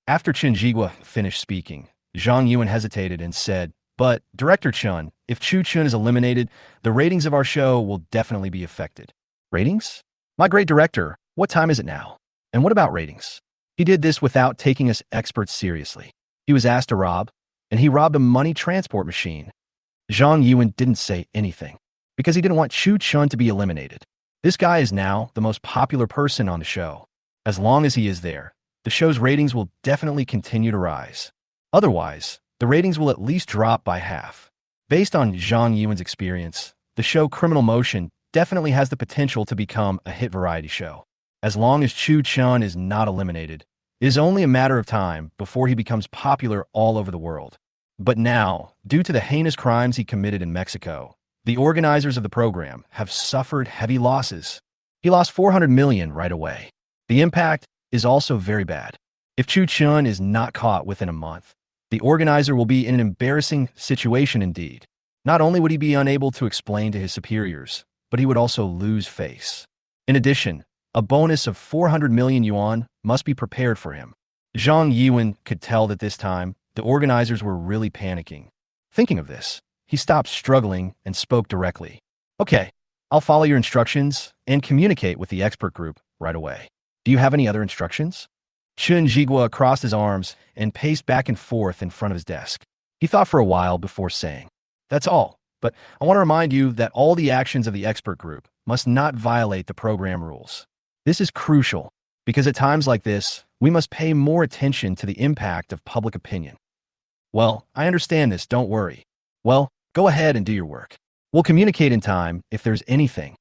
After Chinjigua finished speaking, Zhang Yuan hesitated and said, "But, Director Chun, if Chu Chun is eliminated, the ratings of our show will definitely be affected." "Ratings? My great director, what time is it now? And what about ratings?" He did this without taking us experts seriously. He was asked to rob, and he robbed a money transport machine. Zhang Yuan didn't say anything, because he didn't want Chu Chun to be eliminated. This guy is now the most popular person on the show. As long as he is there, the show's ratings will definitely continue to rise. Otherwise, the ratings will at least drop by half. Based on Zhang Yuan's experience, the show Criminal Motion definitely has the potential to become a hit variety show. As long as Chu Chun is not eliminated, it is only a matter of time before he becomes popular all over the world. But now, due to the heinous crimes he committed in Mexico, the organizers of the program have suffered heavy losses. He lost 400 million right away. The impact is also very bad. If Chu Chun is not caught within a month, the organizer will be in an embarrassing situation indeed. Not only would he be unable to explain to his superiors, but he would also lose face. In addition, a bonus of 400 million yuan must be prepared for him. Zhang Yuan could tell that this time, the organizers were really panicking. Thinking of this, he stopped struggling and spoke directly. "Okay, I'll follow your instructions and communicate with the expert group right away. Do you have any other instructions?" Chun Jigua crossed his arms and paced back and forth in front of his desk. He thought for a while before saying, "That's all, but I want to remind you that all the actions of the expert group must not violate the program rules. This is crucial, because at times like this, we must pay more attention to the impact of public opinion." "Well, I understand this, don't worry." "Well, go ahead and do your work. We'll communicate in time if there's anything."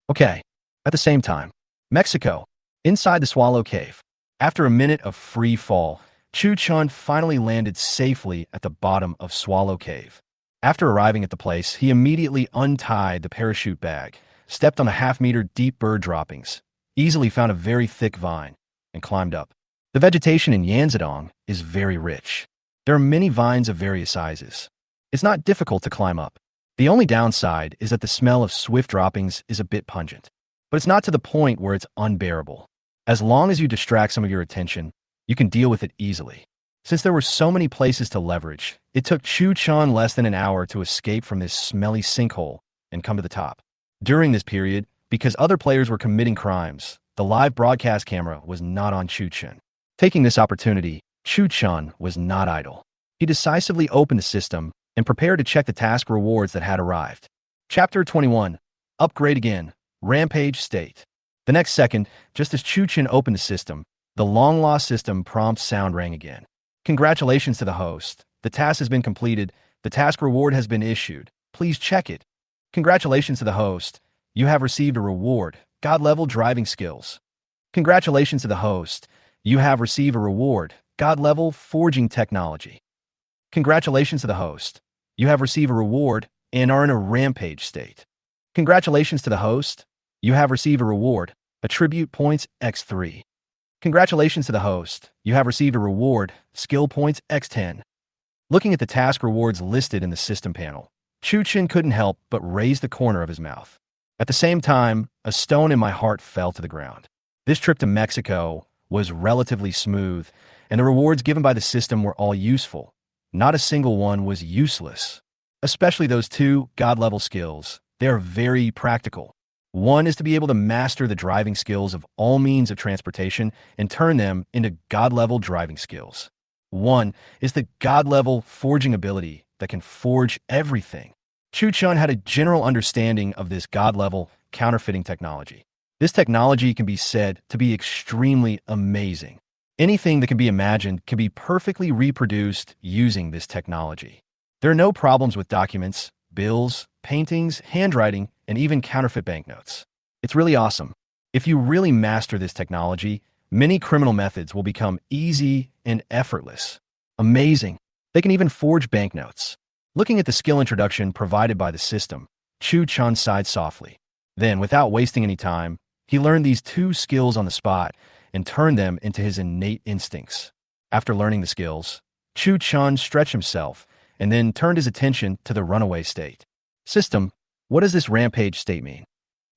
"Okay." At the same time, Mexico, inside the Swallow Cave. After a minute of free fall, Chu Chun finally landed safely at the bottom of Swallow Cave. After arriving at the place, he immediately untied the parachute bag, stepped on the half-meter deep bird droppings, easily found a very thick vine, and climbed up. The vegetation in Yanzedong is very rich. There are many vines of various sizes. It's not difficult to climb up. The only downside is that the smell of swift droppings is a bit pungent. But it's not to the point where it's unbearable. As long as you distract some of your attention, you can deal with it easily. Since there were so many places to leverage, it took Chu Chun less than an hour to escape from this smelly sinkhole and come to the top. During this period, because other players were committing crimes, the live broadcast camera was not on Chu Chun. Taking this opportunity, Chu Chun was not idle. He decisively opened the system and prepared to check the task rewards that had arrived. Chapter 21. Upgrade Again. Rampage State. The next second, just as Chu Chen opened the system, the long-lost system prompt sound rang again. Congratulations to the host. The task has been completed. The task reward has been issued. Please check it. Congratulations to the host. You have received a reward. God-level driving skills. Congratulations to the host. You have received a reward. God-level forging technology. Congratulations to the host. You have received a reward and are in a rampage state. Congratulations to the host. You have received a reward. Attribute points x3. Congratulations to the host. You have received a reward. Skill points x10. Looking at the task rewards listed in the system panel, Chu Chen couldn't help but raise the corner of his mouth. At the same time, a stone in my heart fell to the ground. This trip to Mexico was relatively smooth, and the rewards given by the system were all useful. Not a single one was useless. Especially those two God-level skills. They are very practical. One is to be able to master the driving skills of all means of transportation and turn them into God-level driving skills. One is the God-level forging ability that can forge everything. Chu Chun had a general understanding of this God-level counterfeiting technology. This technology can be said to be extremely amazing. Anything that can be imagined can be perfectly reproduced using this technology. There are no problems with documents, bills, paintings, handwriting, and even counterfeit banknotes. It's really awesome. If you really master this technology, many criminal methods will become easy and effortless. Amazing. They can even forge banknotes. Looking at the skill introduction provided by the system, Chu Chun sighed softly. Then, without wasting any time, he learned these two skills on the spot and turned them into his innate instincts. After learning the skills, Chu Chun stretched himself and then turned his attention to the runaway state. System, what does this rampage state mean?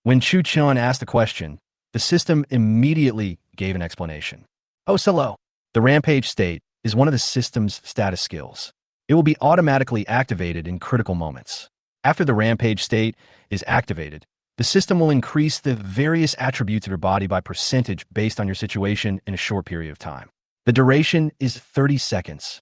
When Chu Chun asked the question, the system immediately gave an explanation. Oh, hello. The rampage state is one of the system's status skills. It will be automatically activated in critical moments. After the rampage state is activated, the system will increase the various attributes of your body by percentage based on your situation in a short period of time. The duration is 30 seconds.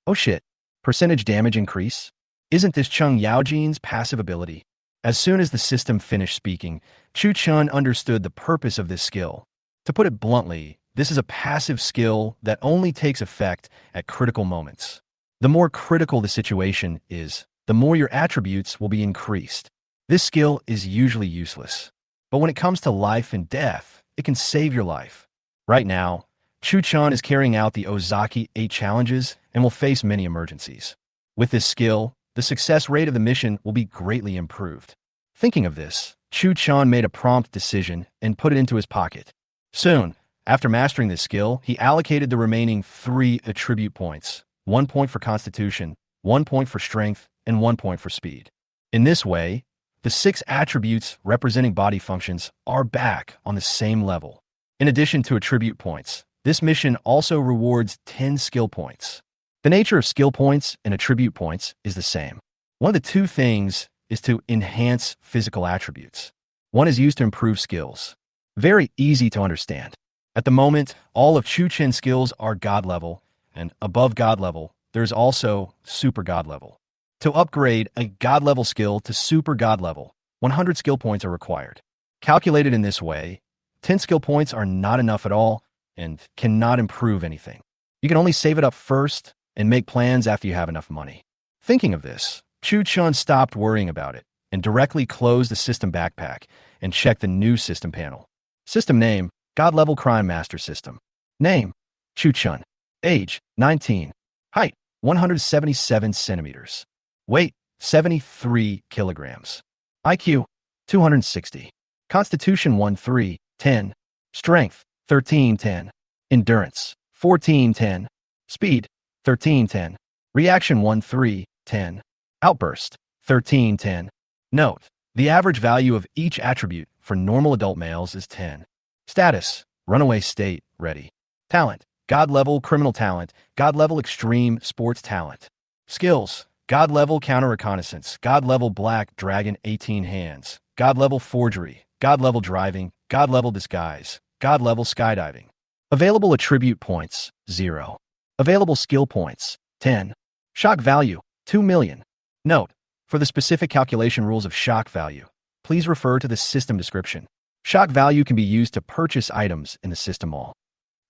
Oh shit. Percentage damage increase? Isn't this Chung Yaojin's passive ability? As soon as the system finished speaking, Chu Chun understood the purpose of this skill. To put it bluntly, this is a passive skill that only takes effect at critical moments. The more critical the situation is, the more your attributes will be increased. This skill is usually useless, but when it comes to life and death, it can save your life. Right now, Chu Chun is carrying out the Ozaki 8 challenges and will face many emergencies. With this skill, the success rate of the mission will be greatly improved. Thinking of this, Chu Chun made a prompt decision and put it into his pocket. Soon, after mastering this skill, he allocated the remaining 3 attribute points, 1 point for constitution, 1 point for strength, and 1 point for speed. In this way, the 6 attributes representing body functions are back on the same level. In addition to attribute points, this mission also rewards 10 skill points. The nature of skill points and attribute points is the same. One of the two things is to enhance physical attributes. One is used to improve skills. Very easy to understand. At the moment, all of Chu Chen's skills are God level, and above God level, there's also super God level. To upgrade a God level skill to super God level, 100 skill points are required. Calculated in this way, 10 skill points are not enough at all and cannot improve anything. You can only save it up first and make plans after you have enough money. Thinking of this, Chu Chun stopped worrying about it and directly closed the system backpack and checked the new system panel. System name, God Level Crime Master System. Name, Chu Chun. Age, 19. Height, 177 centimeters. Weight, 73 kilograms. IQ, 260. Constitution 1310. Strength, 1310. Endurance, 1410. Speed, 1310. Reaction 1310. Outburst, 1310. Note, the average value of each attribute for normal adult males is 10. Status, runaway state, ready. Talent, God level criminal talent, God level extreme sports talent. Skills, God level counter reconnaissance, God level black dragon 18 hands, God level forgery, God level driving, God level disguise, God level skydiving. Available attribute points, 0. Available skill points, 10. Shock value, 2 million. Note, for the specific calculation rules of shock value, please refer to the system description. Shock value can be used to purchase items in the system mall.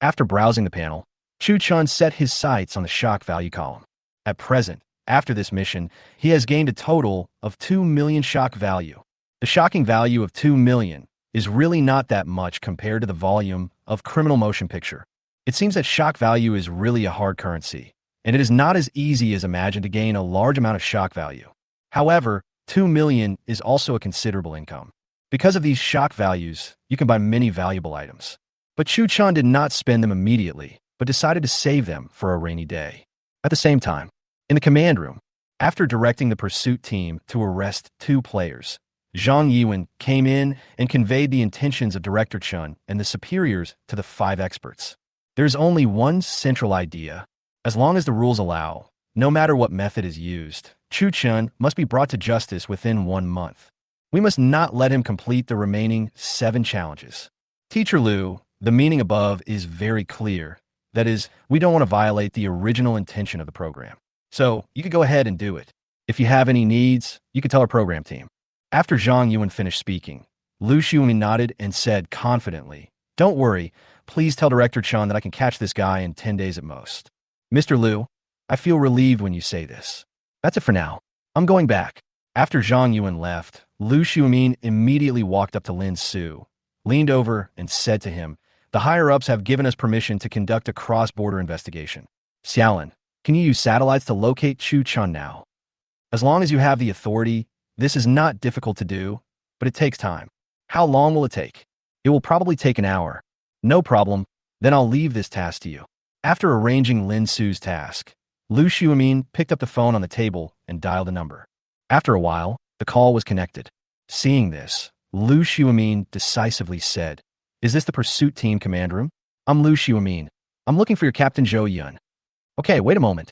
After browsing the panel, Chu Chun set his sights on the shock value column. At present, after this mission, he has gained a total of 2 million shock value. The shocking value of 2 million is really not that much compared to the volume of criminal motion picture. It seems that shock value is really a hard currency, and it is not as easy as imagined to gain a large amount of shock value. However, 2 million is also a considerable income. Because of these shock values, you can buy many valuable items. But Chu Chun did not spend them immediately, but decided to save them for a rainy day. At the same time, in the command room, after directing the pursuit team to arrest 2 players, Zhang Yiwen came in and conveyed the intentions of Director Chun and the superiors to the 5 experts. There is only one central idea. As long as the rules allow, no matter what method is used, Chu Chun must be brought to justice within 1 month. We must not let him complete the remaining 7 challenges. Teacher Liu, the meaning above is very clear. That is, we don't want to violate the original intention of the program. So, you could go ahead and do it. If you have any needs, you could tell our program team. After Zhang Yuan finished speaking, Lu Xiumin nodded and said confidently, "Don't worry, please tell Director Chun that I can catch this guy in 10 days at most." Mr. Liu, I feel relieved when you say this. That's it for now. I'm going back. After Zhang Yuan left, Lu Xiumin immediately walked up to Lin Su, leaned over and said to him, "The higher-ups have given us permission to conduct a cross-border investigation. Xiaolin, can you use satellites to locate Chu Chun now? As long as you have the authority, this is not difficult to do, but it takes time. How long will it take? It will probably take an hour. No problem, then I'll leave this task to you." After arranging Lin Su's task, Lu Xiumin picked up the phone on the table and dialed a number. After a while, the call was connected. Seeing this, Lu Xiumin decisively said, "Is this the pursuit team command room? I'm Lu Xiumin. I'm looking for your Captain Zhou Yun." "Okay, wait a moment."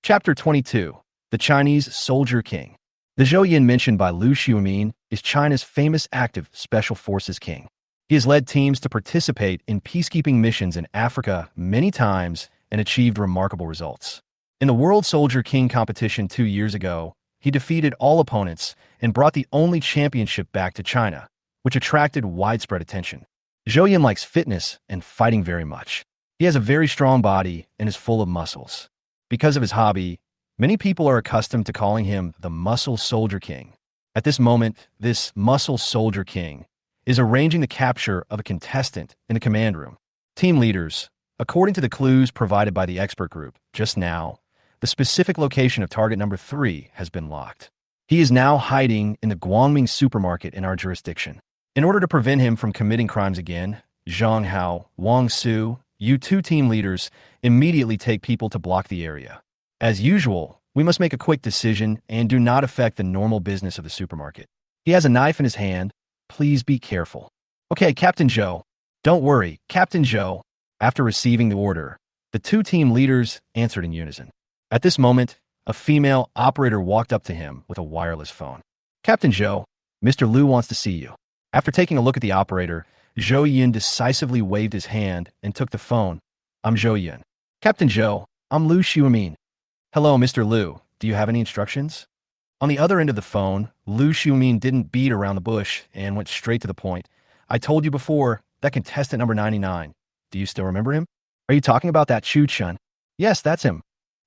Chapter 22, The Chinese Soldier King. The Zhou Yun mentioned by Lu Xiumin is China's famous active special forces king. He has led teams to participate in peacekeeping missions in Africa many times and achieved remarkable results. In the World Soldier King competition 2 years ago, he defeated all opponents and brought the only championship back to China, which attracted widespread attention. Zhou Yun likes fitness and fighting very much. He has a very strong body and is full of muscles. Because of his hobby, many people are accustomed to calling him the Muscle Soldier King. At this moment, this Muscle Soldier King is arranging the capture of a contestant in the command room. Team leaders, according to the clues provided by the expert group just now, the specific location of target number 3 has been locked. He is now hiding in the Guangming supermarket in our jurisdiction. In order to prevent him from committing crimes again, Zhang Hao, Wang Su, you 2 team leaders immediately take people to block the area. As usual, we must make a quick decision and do not affect the normal business of the supermarket. He has a knife in his hand. Please be careful. Okay, Captain Zhou. Don't worry, Captain Zhou. After receiving the order, the 2 team leaders answered in unison. At this moment, a female operator walked up to him with a wireless phone. "Captain Zhou, Mr. Liu wants to see you." After taking a look at the operator, Zhou Yun decisively waved his hand and took the phone. "I'm Zhou Yun." "Captain Zhou, I'm Lu Xiumin." "Hello, Mr. Liu. Do you have any instructions?" On the other end of the phone, Lu Xiumin didn't beat around the bush and went straight to the point. "I told you before, that contestant number 99. Do you still remember him? Are you talking about that Chu Chun?" "Yes, that's him.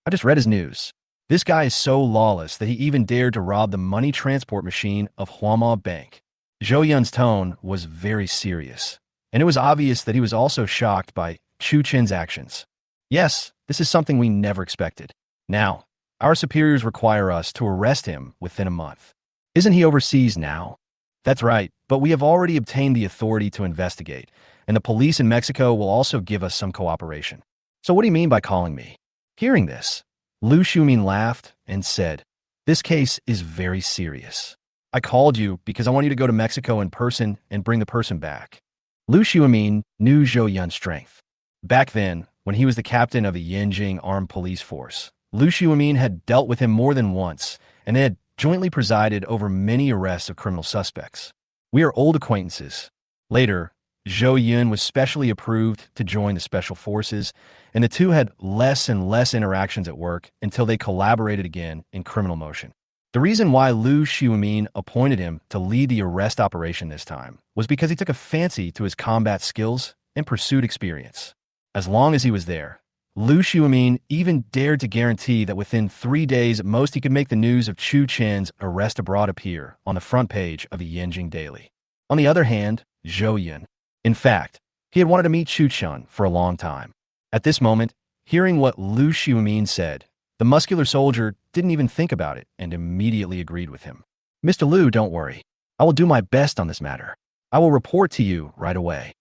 I just read his news. This guy is so lawless that he even dared to rob the money transport machine of Huama Bank." Zhou Yun's tone was very serious, and it was obvious that he was also shocked by Chu Chen's actions. "Yes, this is something we never expected. Now, our superiors require us to arrest him within a month. Isn't he overseas now?" "That's right, but we have already obtained the authority to investigate, and the police in Mexico will also give us some cooperation." "So what do you mean by calling me?" Hearing this, Lu Xiumin laughed and said, "This case is very serious. I called you because I want you to go to Mexico in person and bring the person back." Lu Xiumin knew Zhou Yun's strength. Back then, when he was the captain of the Yanjing Armed Police Force, Lu Xiumin had dealt with him more than once, and they had jointly presided over many arrests of criminal suspects. "We are old acquaintances." Later, Zhou Yun was specially approved to join the Special Forces, and the two had less and less interactions at work until they collaborated again in criminal motion. The reason why Lu Xiumin appointed him to lead the arrest operation this time was because he took a fancy to his combat skills and pursuit experience. As long as he was there, Lu Xiumin even dared to guarantee that within 3 days at most he could make the news of Chu Chen's arrest abroad appear on the front page of the Yanjing Daily. On the other hand, Zhou Yun. In fact, he had wanted to meet Chu Chun for a long time. At this moment, hearing what Lu Xiumin said, the muscular soldier didn't even think about it and immediately agreed with him. Mr. Lu, don't worry. I will do my best on this matter. I will report to you right away.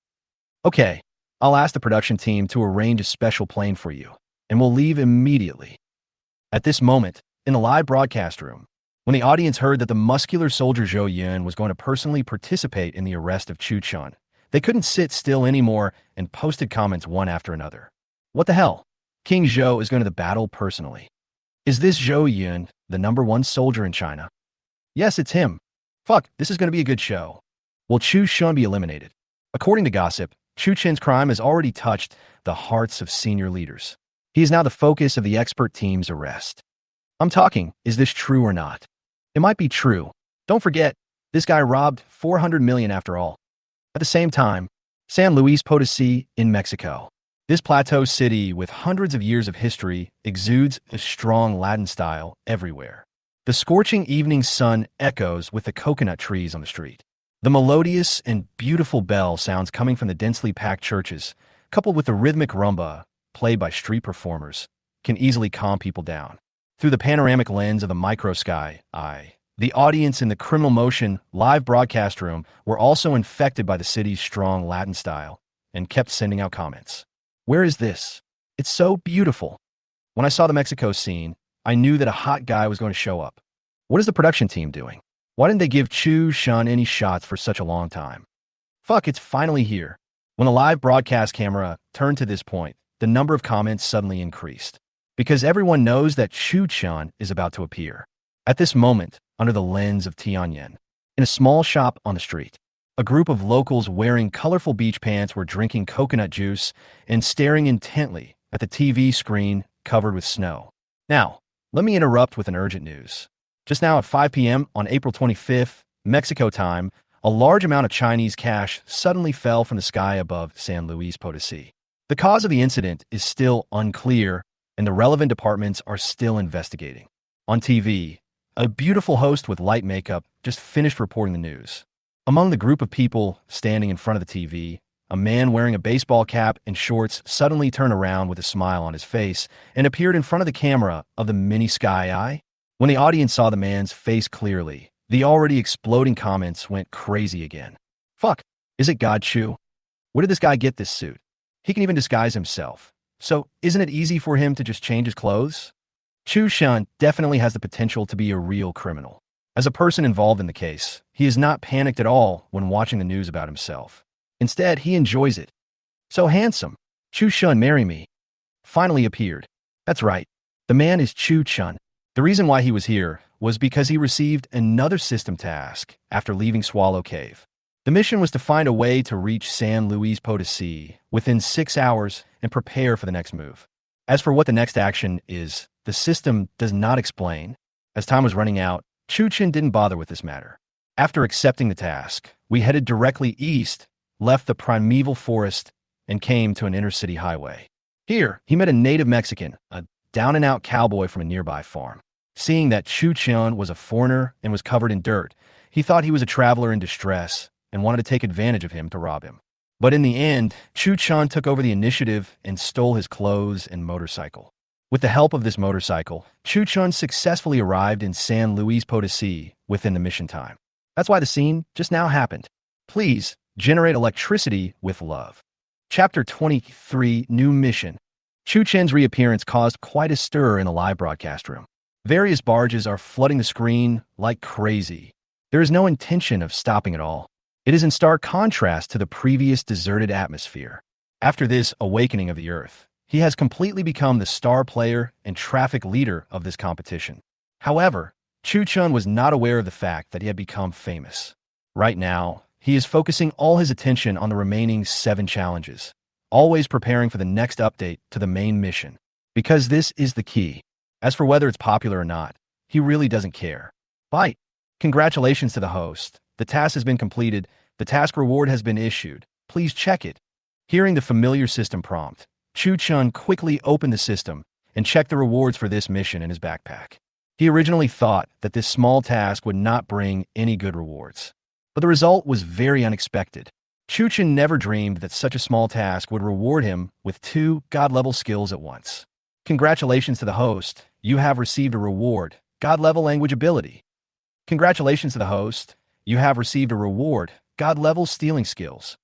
Okay, I'll ask the production team to arrange a special plane for you, and we'll leave immediately. At this moment, in the live broadcast room, when the audience heard that the muscular soldier Zhou Yun was going to personally participate in the arrest of Chu Chun, they couldn't sit still anymore and posted comments one after another. What the hell? King Zhou is going to the battle personally. Is this Zhou Yun, the #1 soldier in China? Yes, it's him. Fuck, this is going to be a good show. Will Chu Chun be eliminated? According to gossip, Chu Chen's crime has already touched the hearts of senior leaders. He is now the focus of the expert team's arrest. I'm talking, is this true or not? It might be true. Don't forget, this guy robbed 400 million after all. At the same time, San Luis Potosí in Mexico. This plateau city with hundreds of years of history exudes a strong Latin style everywhere. The scorching evening sun echoes with the coconut trees on the street. The melodious and beautiful bell sounds coming from the densely packed churches, coupled with the rhythmic rumba played by street performers, can easily calm people down. Through the panoramic lens of the micro sky eye, the audience in the Criminal Motion live broadcast room were also infected by the city's strong Latin style and kept sending out comments. Where is this? It's so beautiful. When I saw the Mexico scene, I knew that a hot guy was going to show up. What is the production team doing? Why didn't they give Chu Chun any shots for such a long time? Fuck, it's finally here. When the live broadcast camera turned to this point, the number of comments suddenly increased. Because everyone knows that Chu Chun is about to appear. At this moment, under the lens of Tianyan, in a small shop on the street, a group of locals wearing colorful beach pants were drinking coconut juice and staring intently at the TV screen covered with snow. Now, let me interrupt with an urgent news. Just now at 5 p.m. on April 25th, Mexico time, a large amount of Chinese cash suddenly fell from the sky above San Luis Potosí. The cause of the incident is still unclear, and the relevant departments are still investigating. On TV, a beautiful host with light makeup just finished reporting the news. Among the group of people standing in front of the TV, a man wearing a baseball cap and shorts suddenly turned around with a smile on his face and appeared in front of the camera of the mini sky eye. When the audience saw the man's face clearly, the already exploding comments went crazy again. Fuck, is it God Chu? Where did this guy get this suit? He can even disguise himself. So isn't it easy for him to just change his clothes? Chu Chun definitely has the potential to be a real criminal. As a person involved in the case, he is not panicked at all when watching the news about himself. Instead, he enjoys it. So handsome. Chu Chun, marry me. Finally appeared. That's right. The man is Chu Chun. The reason why he was here was because he received another system task after leaving Swallow Cave. The mission was to find a way to reach San Luis Potosí within 6 hours and prepare for the next move. As for what the next action is, the system does not explain. As time was running out, Chu Chen didn't bother with this matter. After accepting the task, we headed directly east, left the primeval forest, and came to an inner-city highway. Here, he met a native Mexican, a down-and-out cowboy from a nearby farm. Seeing that Chu Chun was a foreigner and was covered in dirt, he thought he was a traveler in distress and wanted to take advantage of him to rob him. But in the end, Chu Chun took over the initiative and stole his clothes and motorcycle. With the help of this motorcycle, Chu Chun successfully arrived in San Luis Potosí within the mission time. That's why the scene just now happened. Please, generate electricity with love. Chapter 23, New Mission. Chu Chen's reappearance caused quite a stir in the live broadcast room. Various barges are flooding the screen like crazy. There is no intention of stopping at all. It is in stark contrast to the previous deserted atmosphere. After this awakening of the Earth, he has completely become the star player and traffic leader of this competition. However, Chu Chun was not aware of the fact that he had become famous. Right now, he is focusing all his attention on the remaining 7 challenges, always preparing for the next update to the main mission, because this is the key. As for whether it's popular or not, he really doesn't care. Fight. Congratulations to the host. The task has been completed. The task reward has been issued. Please check it. Hearing the familiar system prompt, Chu Chun quickly opened the system and checked the rewards for this mission in his backpack. He originally thought that this small task would not bring any good rewards, but the result was very unexpected. Chu Chen never dreamed that such a small task would reward him with 2 God-level skills at once. Congratulations to the host. You have received a reward, God-level language ability. Congratulations to the host. You have received a reward, God-level stealing skills.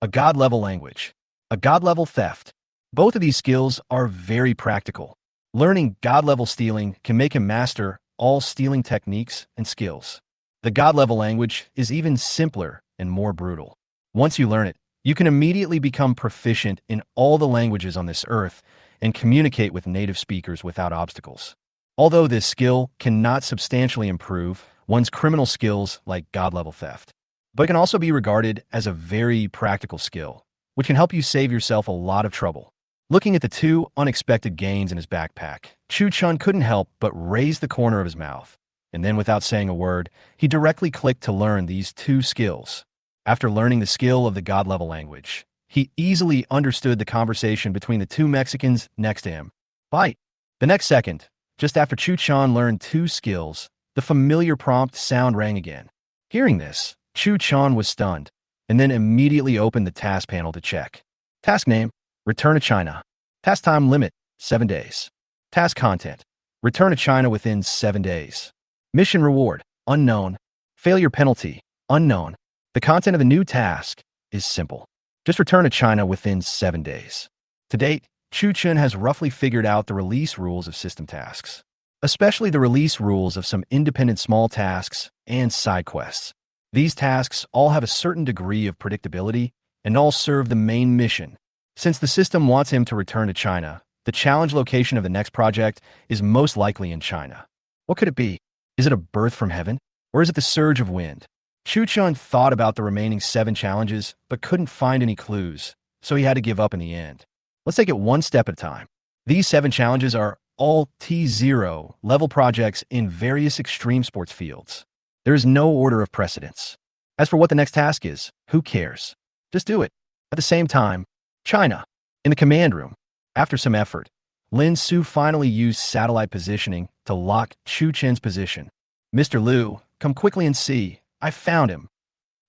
A God-level language. A God-level theft. Both of these skills are very practical. Learning God-level stealing can make him master all stealing techniques and skills. The God-level language is even simpler and more brutal. Once you learn it, you can immediately become proficient in all the languages on this earth and communicate with native speakers without obstacles. Although this skill cannot substantially improve one's criminal skills like God-level theft, but it can also be regarded as a very practical skill, which can help you save yourself a lot of trouble. Looking at the 2 unexpected gains in his backpack, Chu Chun couldn't help but raise the corner of his mouth, and then without saying a word, he directly clicked to learn these 2 skills. After learning the skill of the God-level language, he easily understood the conversation between the 2 Mexicans next to him. Fight! The next second, just after Chu Chun learned 2 skills, the familiar prompt sound rang again. Hearing this, Chu Chun was stunned, and then immediately opened the task panel to check. Task name, Return to China. Task time limit, 7 days. Task content, Return to China within 7 days. Mission reward, unknown. Failure penalty, unknown. The content of the new task is simple. Just return to China within 7 days. To date, Chu Chun has roughly figured out the release rules of system tasks, especially the release rules of some independent small tasks and side quests. These tasks all have a certain degree of predictability and all serve the main mission. Since the system wants him to return to China, the challenge location of the next project is most likely in China. What could it be? Is it a birth from heaven? Or is it the surge of wind? Chu Chun thought about the remaining 7 challenges, but couldn't find any clues, so he had to give up in the end. Let's take it one step at a time. These 7 challenges are all T0 level projects in various extreme sports fields. There is no order of precedence. As for what the next task is, who cares? Just do it. At the same time, China. In the command room, after some effort, Lin Su finally used satellite positioning to lock Chu Chen's position. Mr. Liu, come quickly and see. I found him.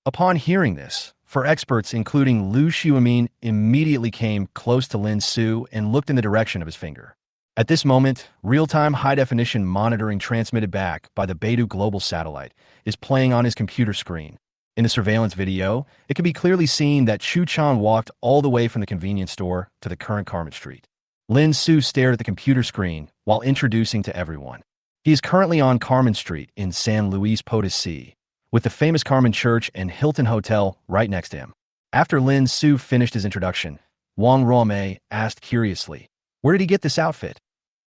Upon hearing this, 4 experts, including Liu Xiumin, immediately came close to Lin Su and looked in the direction of his finger. At this moment, real-time high-definition monitoring transmitted back by the Beidou global satellite is playing on his computer screen. In the surveillance video, it can be clearly seen that Chu Chun walked all the way from the convenience store to the current Carmen Street. Lin Su stared at the computer screen while introducing to everyone. He is currently on Carmen Street in San Luis Potosí, with the famous Carmen Church and Hilton Hotel right next to him. After Lin Su finished his introduction, Wang Ruomei asked curiously, "Where did he get this outfit?"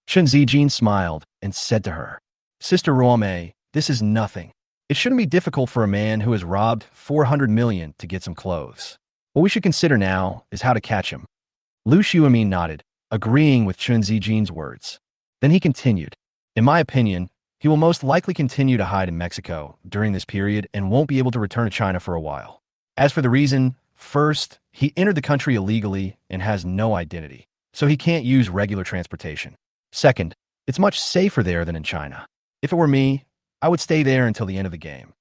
Chen Zijin smiled and said to her, "Sister Ruomei, this is nothing. It shouldn't be difficult for a man who has robbed 400 million to get some clothes. What we should consider now is how to catch him." Liu Xiumin nodded, agreeing with Chen Zijin's words. Then he continued, "In my opinion, he will most likely continue to hide in Mexico during this period and won't be able to return to China for a while. As for the reason, first, he entered the country illegally and has no identity, so he can't use regular transportation. Second, it's much safer there than in China. If it were me, I would stay there until the end of the game.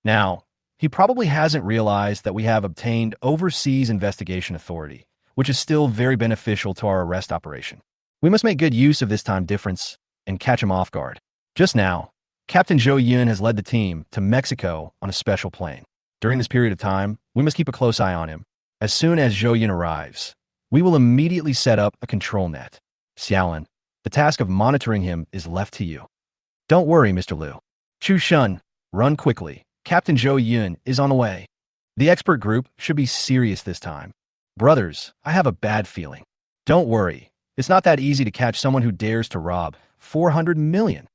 Now, he probably hasn't realized that we have obtained overseas investigation authority, which is still very beneficial to our arrest operation. We must make good use of this time difference and catch him off guard. Just now, Captain Zhou Yun has led the team to Mexico on a special plane. During this period of time, we must keep a close eye on him. As soon as Zhou Yun arrives, we will immediately set up a control net. Xiaolin, the task of monitoring him is left to you. Don't worry, Mr. Liu. Chu Chun, run quickly. Captain Zhou Yun is on the way. The expert group should be serious this time. Brothers, I have a bad feeling. Don't worry. It's not that easy to catch someone who dares to rob 400 million.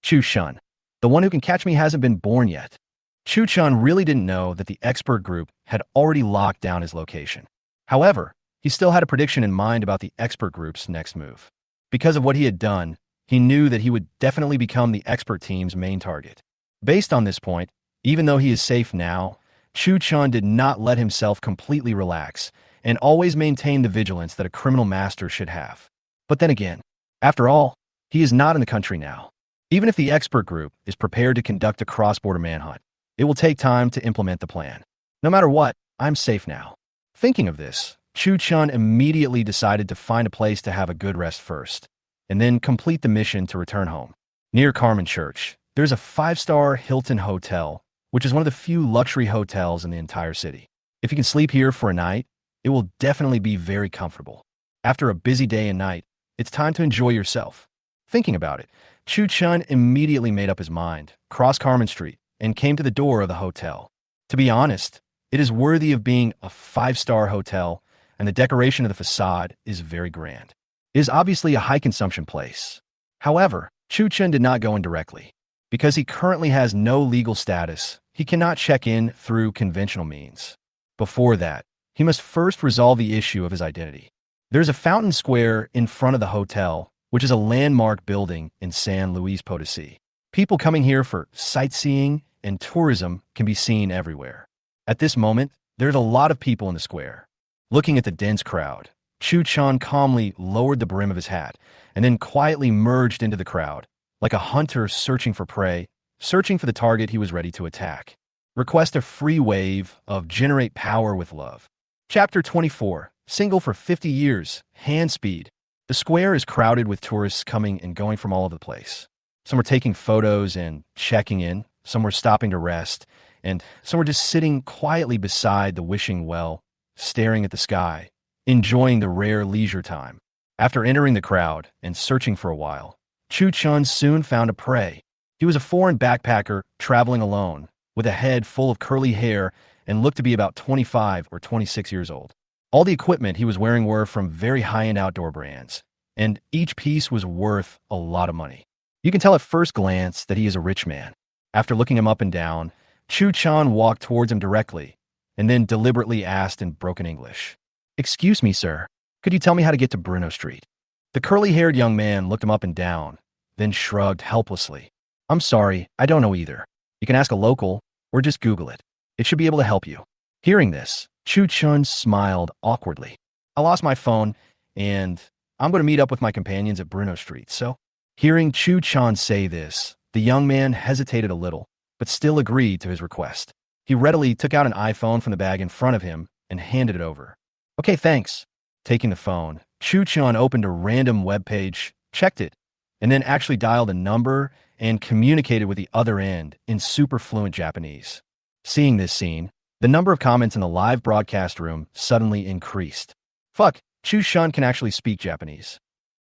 Chu Chun, the one who can catch me hasn't been born yet. Chu Chun really didn't know that the expert group had already locked down his location. However, he still had a prediction in mind about the expert group's next move. Because of what he had done, he knew that he would definitely become the expert team's main target. Based on this point, even though he is safe now, Chu Chun did not let himself completely relax and always maintained the vigilance that a criminal master should have. But then again, after all, he is not in the country now. Even if the expert group is prepared to conduct a cross-border manhunt, it will take time to implement the plan. No matter what, I'm safe now. Thinking of this, Chu Chun immediately decided to find a place to have a good rest first, and then complete the mission to return home. Near Carmen Church, there's a 5-star Hilton Hotel, which is one of the few luxury hotels in the entire city. If you can sleep here for a night, it will definitely be very comfortable. After a busy day and night, it's time to enjoy yourself. Thinking about it, Chu Chun immediately made up his mind, crossed Carmen Street, and came to the door of the hotel. To be honest, it is worthy of being a 5-star hotel, and the decoration of the facade is very grand. It is obviously a high-consumption place. However, Chu Chun did not go in directly. Because he currently has no legal status, he cannot check in through conventional means. Before that, he must first resolve the issue of his identity. There's a fountain square in front of the hotel, which is a landmark building in San Luis Potosí. People coming here for sightseeing and tourism can be seen everywhere. At this moment, there's a lot of people in the square. Looking at the dense crowd, Chu Chun calmly lowered the brim of his hat and then quietly merged into the crowd, like a hunter searching for prey, searching for the target he was ready to attack. Request a free wave of Generate Power with Love. Chapter 24, Single for 50 Years, Hand Speed. The square is crowded with tourists coming and going from all over the place. Some were taking photos and checking in, some were stopping to rest, and some were just sitting quietly beside the wishing well, staring at the sky, enjoying the rare leisure time. After entering the crowd and searching for a while, Chu Chun soon found a prey. He was a foreign backpacker traveling alone, with a head full of curly hair and looked to be about 25 or 26 years old. All the equipment he was wearing were from very high-end outdoor brands, and each piece was worth a lot of money. You can tell at first glance that he is a rich man. After looking him up and down, Chu Chun walked towards him directly, and then deliberately asked in broken English, "Excuse me, sir, could you tell me how to get to Bruno Street?" The curly-haired young man looked him up and down, then shrugged helplessly. "I'm sorry, I don't know either. You can ask a local, or just Google it. It should be able to help you." Hearing this, Chu Chun smiled awkwardly. "I lost my phone, and I'm going to meet up with my companions at Bruno Street, so..." Hearing Chu Chun say this, the young man hesitated a little, but still agreed to his request. He readily took out an iPhone from the bag in front of him and handed it over. "Okay, thanks." Taking the phone, Chu Chun opened a random web page, checked it, and then actually dialed a number and communicated with the other end in super fluent Japanese. Seeing this scene, the number of comments in the live broadcast room suddenly increased. Fuck, Chu Chun can actually speak Japanese.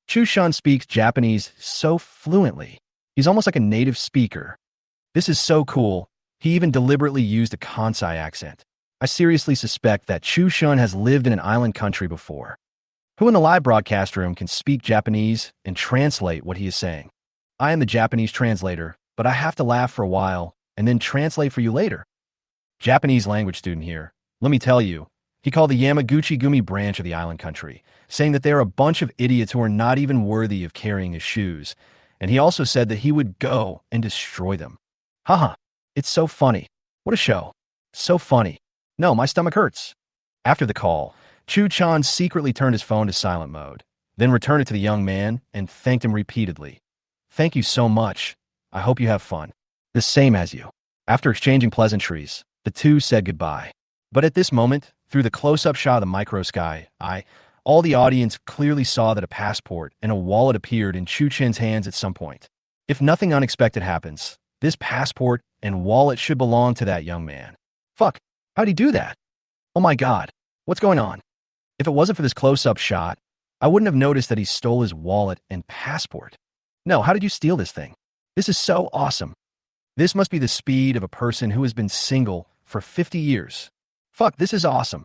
Chu Chun speaks Japanese so fluently. He's almost like a native speaker. This is so cool. He even deliberately used a Kansai accent. I seriously suspect that Chu Chun has lived in an island country before. Who in the live broadcast room can speak Japanese and translate what he is saying? I am the Japanese translator, but I have to laugh for a while and then translate for you later. Japanese language student here. Let me tell you, he called the Yamaguchi-gumi branch of the island country, saying that they are a bunch of idiots who are not even worthy of carrying his shoes, and he also said that he would go and destroy them. Haha, it's so funny. What a show. So funny. No, my stomach hurts. After the call, Chu Chun secretly turned his phone to silent mode, then returned it to the young man and thanked him repeatedly. "Thank you so much. I hope you have fun." "The same as you." After exchanging pleasantries, the two said goodbye. But at this moment, through the close-up shot of the micro sky, all the audience clearly saw that a passport and a wallet appeared in Chu Chen's hands at some point. If nothing unexpected happens, this passport and wallet should belong to that young man. Fuck, how'd he do that? Oh my god, what's going on? If it wasn't for this close-up shot, I wouldn't have noticed that he stole his wallet and passport. No, how did you steal this thing? This is so awesome. This must be the speed of a person who has been single for 50 years. Fuck, this is awesome.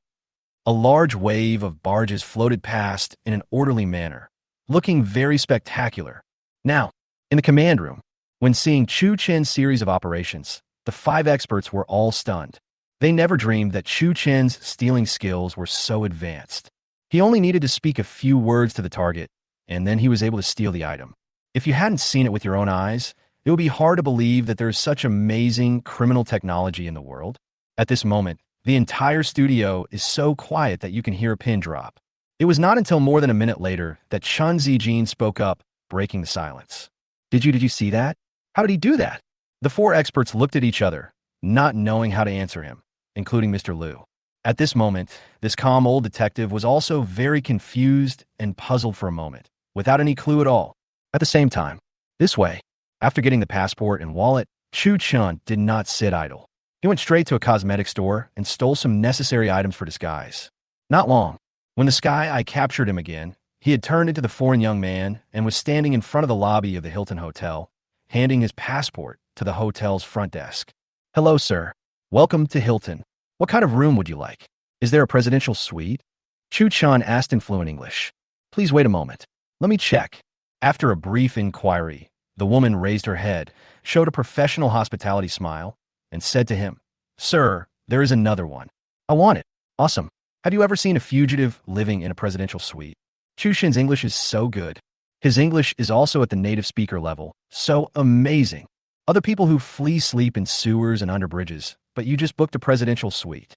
A large wave of barges floated past in an orderly manner, looking very spectacular. Now, in the command room, when seeing Chu Chen's series of operations, the 5 experts were all stunned. They never dreamed that Chu Chen's stealing skills were so advanced. He only needed to speak a few words to the target, and then he was able to steal the item. If you hadn't seen it with your own eyes, It would be hard to believe that there is such amazing criminal technology in the world. At this moment, the entire studio is so quiet that you can hear a pin drop. It was not until more than a minute later that Chun Zijin spoke up, breaking the silence. Did you see that? How did he do that? The four experts looked at each other, not knowing how to answer him, including Mr. Liu. At this moment, this calm old detective was also very confused and puzzled for a moment, without any clue at all. At the same time, this way, after getting the passport and wallet, Chu Chun did not sit idle. He went straight to a cosmetic store and stole some necessary items for disguise. Not long. When the Sky Eye captured him again, he had turned into the foreign young man and was standing in front of the lobby of the Hilton Hotel, handing his passport to the hotel's front desk. "Hello, sir. Welcome to Hilton. What kind of room would you like? Is there a presidential suite?" Chu Chun asked in fluent English. "Please wait a moment. Let me check." After a brief inquiry, the woman raised her head, showed a professional hospitality smile, and said to him, "Sir, there is another one. I want it. Awesome. Have you ever seen a fugitive living in a presidential suite?" Chu Chen's English is so good. His English is also at the native speaker level, so amazing. Other people who flee sleep in sewers and under bridges, but you just booked a presidential suite.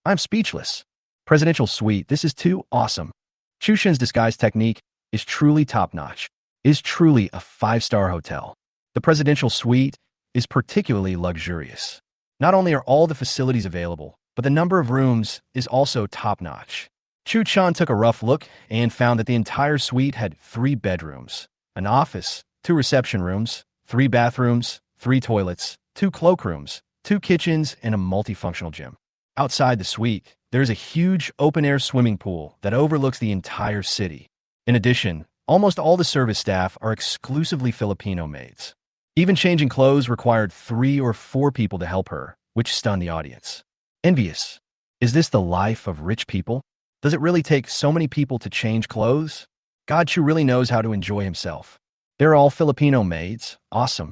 I'm speechless. Presidential suite, this is too awesome. Chu Chen's disguise technique is truly top-notch. It is truly a five-star hotel. The presidential suite is particularly luxurious. Not only are all the facilities available, but the number of rooms is also top-notch. Chu Chun took a rough look and found that the entire suite had 3 bedrooms, an office, 2 reception rooms, 3 bathrooms, 3 toilets, 2 cloakrooms, 2 kitchens, and a multifunctional gym. Outside the suite, there is a huge open-air swimming pool that overlooks the entire city. In addition, almost all the service staff are exclusively Filipino maids. Even changing clothes required 3 or 4 people to help her, which stunned the audience. Envious. Is this the life of rich people? Does it really take so many people to change clothes? God Chu really knows how to enjoy himself. They're all Filipino maids. Awesome.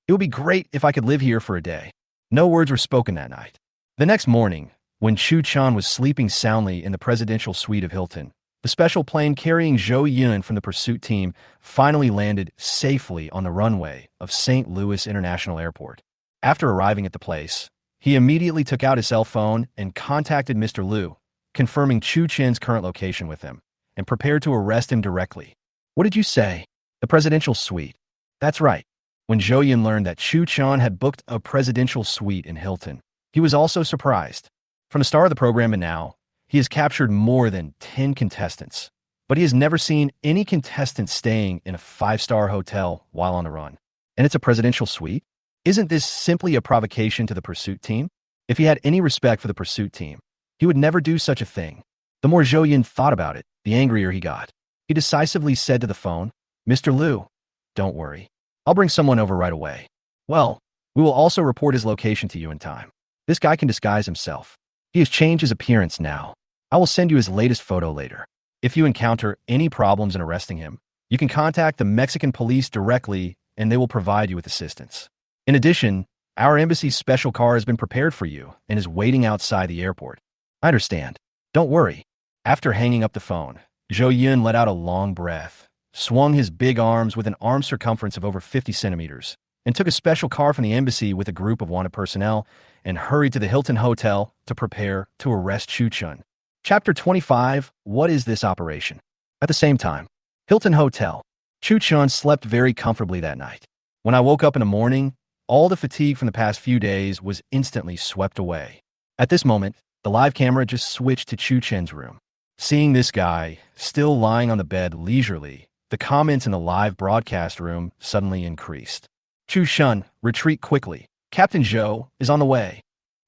It would be great if I could live here for a day. No words were spoken that night. The next morning, when Chu Chun was sleeping soundly in the presidential suite of Hilton, the special plane carrying Zhou Yun from the pursuit team finally landed safely on the runway of St. Louis International Airport. After arriving at the place, he immediately took out his cell phone and contacted Mr. Liu, confirming Chu Chen's current location with him, and prepared to arrest him directly. What did you say? The presidential suite. That's right. When Zhou Yun learned that Chu Chun had booked a presidential suite in Hilton, he was also surprised. From the start of the program and now, he has captured more than 10 contestants, but he has never seen any contestant staying in a 5-star hotel while on the run. And it's a presidential suite? Isn't this simply a provocation to the pursuit team? If he had any respect for the pursuit team, he would never do such a thing. The more Zhou Yun thought about it, the angrier he got. He decisively said to the phone, "Mr. Liu, don't worry. I'll bring someone over right away. Well, we will also report his location to you in time. This guy can disguise himself. He has changed his appearance now. I will send you his latest photo later. If you encounter any problems in arresting him, you can contact the Mexican police directly and they will provide you with assistance. In addition, our embassy's special car has been prepared for you and is waiting outside the airport." "I understand. Don't worry." After hanging up the phone, Zhou Yun let out a long breath, swung his big arms with an arm circumference of over 50 centimeters, and took a special car from the embassy with a group of wanted personnel and hurried to the Hilton Hotel to prepare to arrest Chu Chun. Chapter 25, What is this operation? At the same time, Hilton Hotel. Chu Chun slept very comfortably that night. When I woke up in the morning, all the fatigue from the past few days was instantly swept away. At this moment, the live camera just switched to Chu Chen's room. Seeing this guy, still lying on the bed leisurely, the comments in the live broadcast room suddenly increased. "Chu Chun, retreat quickly. Captain Zhou is on the way."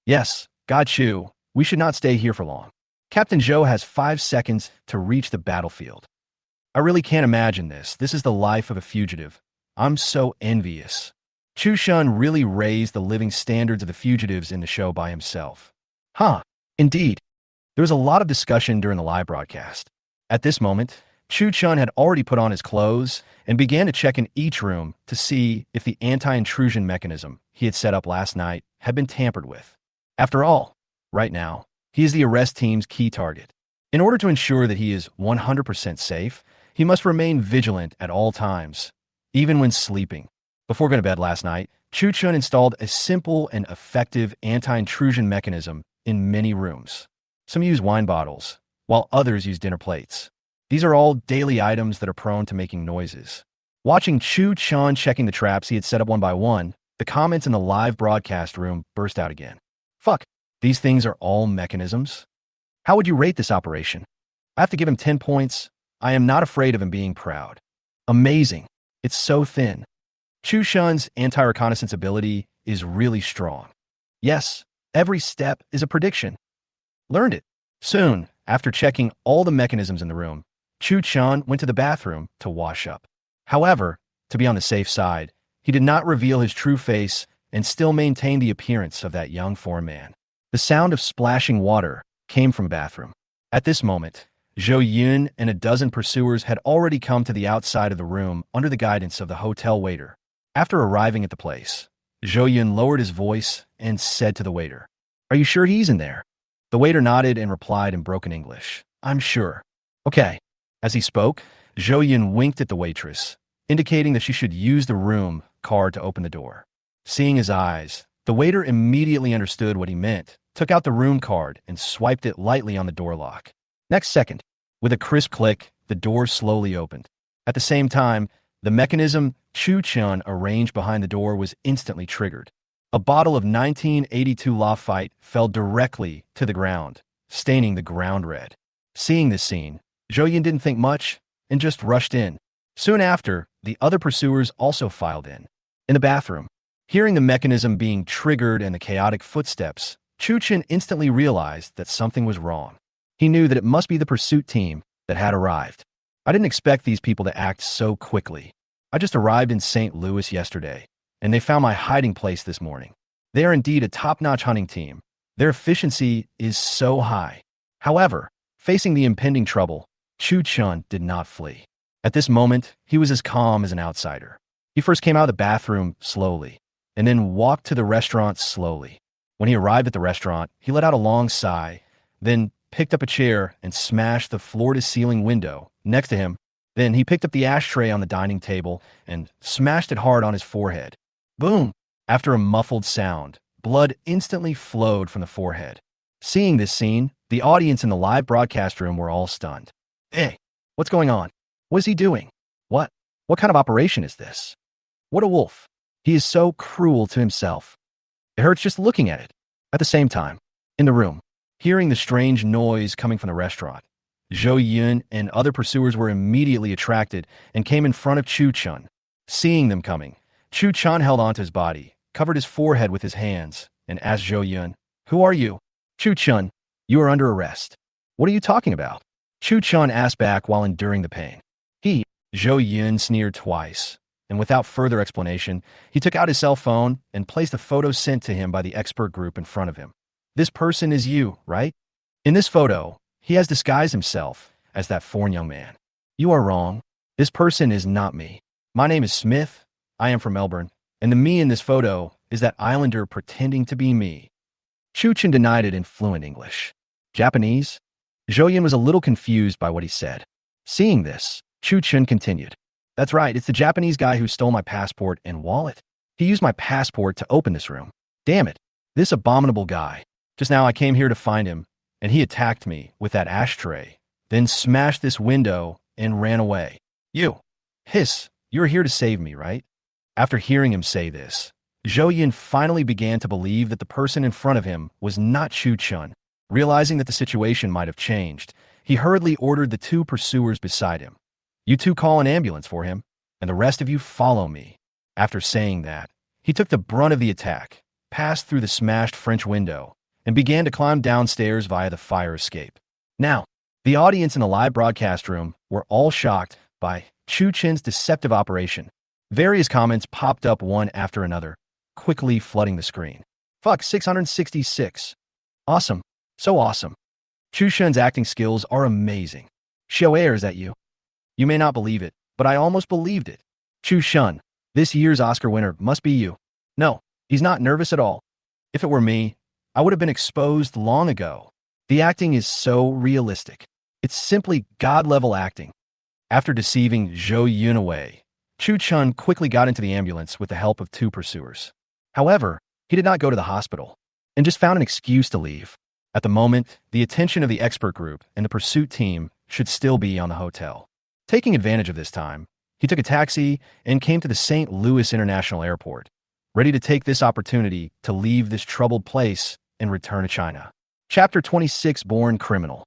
"Yes, God Chu, we should not stay here for long. Captain Zhou has 5 seconds to reach the battlefield." I really can't imagine this. This is the life of a fugitive. I'm so envious. Chu Chun really raised the living standards of the fugitives in the show by himself. Indeed. There was a lot of discussion during the live broadcast. At this moment, Chu Chun had already put on his clothes and began to check in each room to see if the anti-intrusion mechanism he had set up last night had been tampered with. After all, right now, he is the arrest team's key target. In order to ensure that he is 100% safe, he must remain vigilant at all times, even when sleeping. Before going to bed last night, Chu Chun installed a simple and effective anti-intrusion mechanism in many rooms. Some use wine bottles, while others use dinner plates. These are all daily items that are prone to making noises. Watching Chu Chun checking the traps he had set up one by one, the comments in the live broadcast room burst out again. Fuck, these things are all mechanisms? How would you rate this operation? I have to give him 10 points. I am not afraid of him being proud. Amazing. It's so thin. Chu Chun's anti-reconnaissance ability is really strong. Yes, every step is a prediction. Learned it. Soon, after checking all the mechanisms in the room, Chu Chun went to the bathroom to wash up. However, to be on the safe side, he did not reveal his true face and still maintained the appearance of that young foreign man. The sound of splashing water came from the bathroom. At this moment, Zhou Yun and a dozen pursuers had already come to the outside of the room under the guidance of the hotel waiter. After arriving at the place, Zhou Yun lowered his voice and said to the waiter, "Are you sure he's in there?" The waiter nodded and replied in broken English, "I'm sure." "Okay." As he spoke, Zhou Yun winked at the waitress, indicating that she should use the room card to open the door. Seeing his eyes, the waiter immediately understood what he meant, took out the room card, and swiped it lightly on the door lock. Next second, with a crisp click, the door slowly opened. At the same time, the mechanism Chu Chun arranged behind the door was instantly triggered. A bottle of 1982 Lafite fell directly to the ground, staining the ground red. Seeing this scene, Zhou Yun didn't think much and just rushed in. Soon after, the other pursuers also filed in. In the bathroom, hearing the mechanism being triggered and the chaotic footsteps, Chu Chen instantly realized that something was wrong. He knew that it must be the pursuit team that had arrived. I didn't expect these people to act so quickly. I just arrived in St. Louis yesterday, and they found my hiding place this morning. They are indeed a top-notch hunting team. Their efficiency is so high. However, facing the impending trouble, Chu Chun did not flee. At this moment, he was as calm as an outsider. He first came out of the bathroom slowly, and then walked to the restaurant slowly. When he arrived at the restaurant, he let out a long sigh, then picked up a chair and smashed the floor-to-ceiling window next to him. Then he picked up the ashtray on the dining table and smashed it hard on his forehead. Boom! After a muffled sound, blood instantly flowed from the forehead. Seeing this scene, the audience in the live broadcast room were all stunned. Hey, what's going on? What is he doing? What kind of operation is this? What a wolf. He is so cruel to himself. It hurts just looking at it. At the same time, in the room, hearing the strange noise coming from the restaurant, Zhou Yun and other pursuers were immediately attracted and came in front of Chu Chun. Seeing them coming, Chu Chun held onto his body, covered his forehead with his hands, and asked Zhou Yun, "Who are you?" "Chu Chun, you are under arrest." "What are you talking about?" Chu Chun asked back while enduring the pain. Zhou Yun sneered twice, and without further explanation, he took out his cell phone and placed a photo sent to him by the expert group in front of him. "This person is you, right? In this photo, he has disguised himself as that foreign young man." "You are wrong. This person is not me. My name is Smith. I am from Melbourne, and the me in this photo is that islander pretending to be me." Chu Chen denied it in fluent English. "Japanese?" Zhou Yun was a little confused by what he said. Seeing this, Chu Chen continued, "That's right, it's the Japanese guy who stole my passport and wallet. He used my passport to open this room. Damn it, this abominable guy. Just now I came here to find him, and he attacked me with that ashtray, then smashed this window and ran away. You, you're here to save me, right?" After hearing him say this, Zhou Yun finally began to believe that the person in front of him was not Chu Chun. Realizing that the situation might have changed, he hurriedly ordered the two pursuers beside him, "You two call an ambulance for him, and the rest of you follow me." After saying that, he took the brunt of the attack, passed through the smashed French window, and began to climb downstairs via the fire escape. Now, the audience in the live broadcast room were all shocked by Chu Chen's deceptive operation. Various comments popped up one after another, quickly flooding the screen. "Fuck 666. Awesome. So awesome. Chu Chen's acting skills are amazing. Show air, is that you? You may not believe it, but I almost believed it. Chu Chun, this year's Oscar winner must be you." No, he's not nervous at all. If it were me, I would have been exposed long ago. The acting is so realistic. It's simply God-level acting. After deceiving Zhou Yun away, Chu Chun quickly got into the ambulance with the help of two pursuers. However, he did not go to the hospital and just found an excuse to leave. At the moment, the attention of the expert group and the pursuit team should still be on the hotel. Taking advantage of this time, he took a taxi and came to the St. Louis International Airport, ready to take this opportunity to leave this troubled place and return to China. Chapter 26: Born Criminal.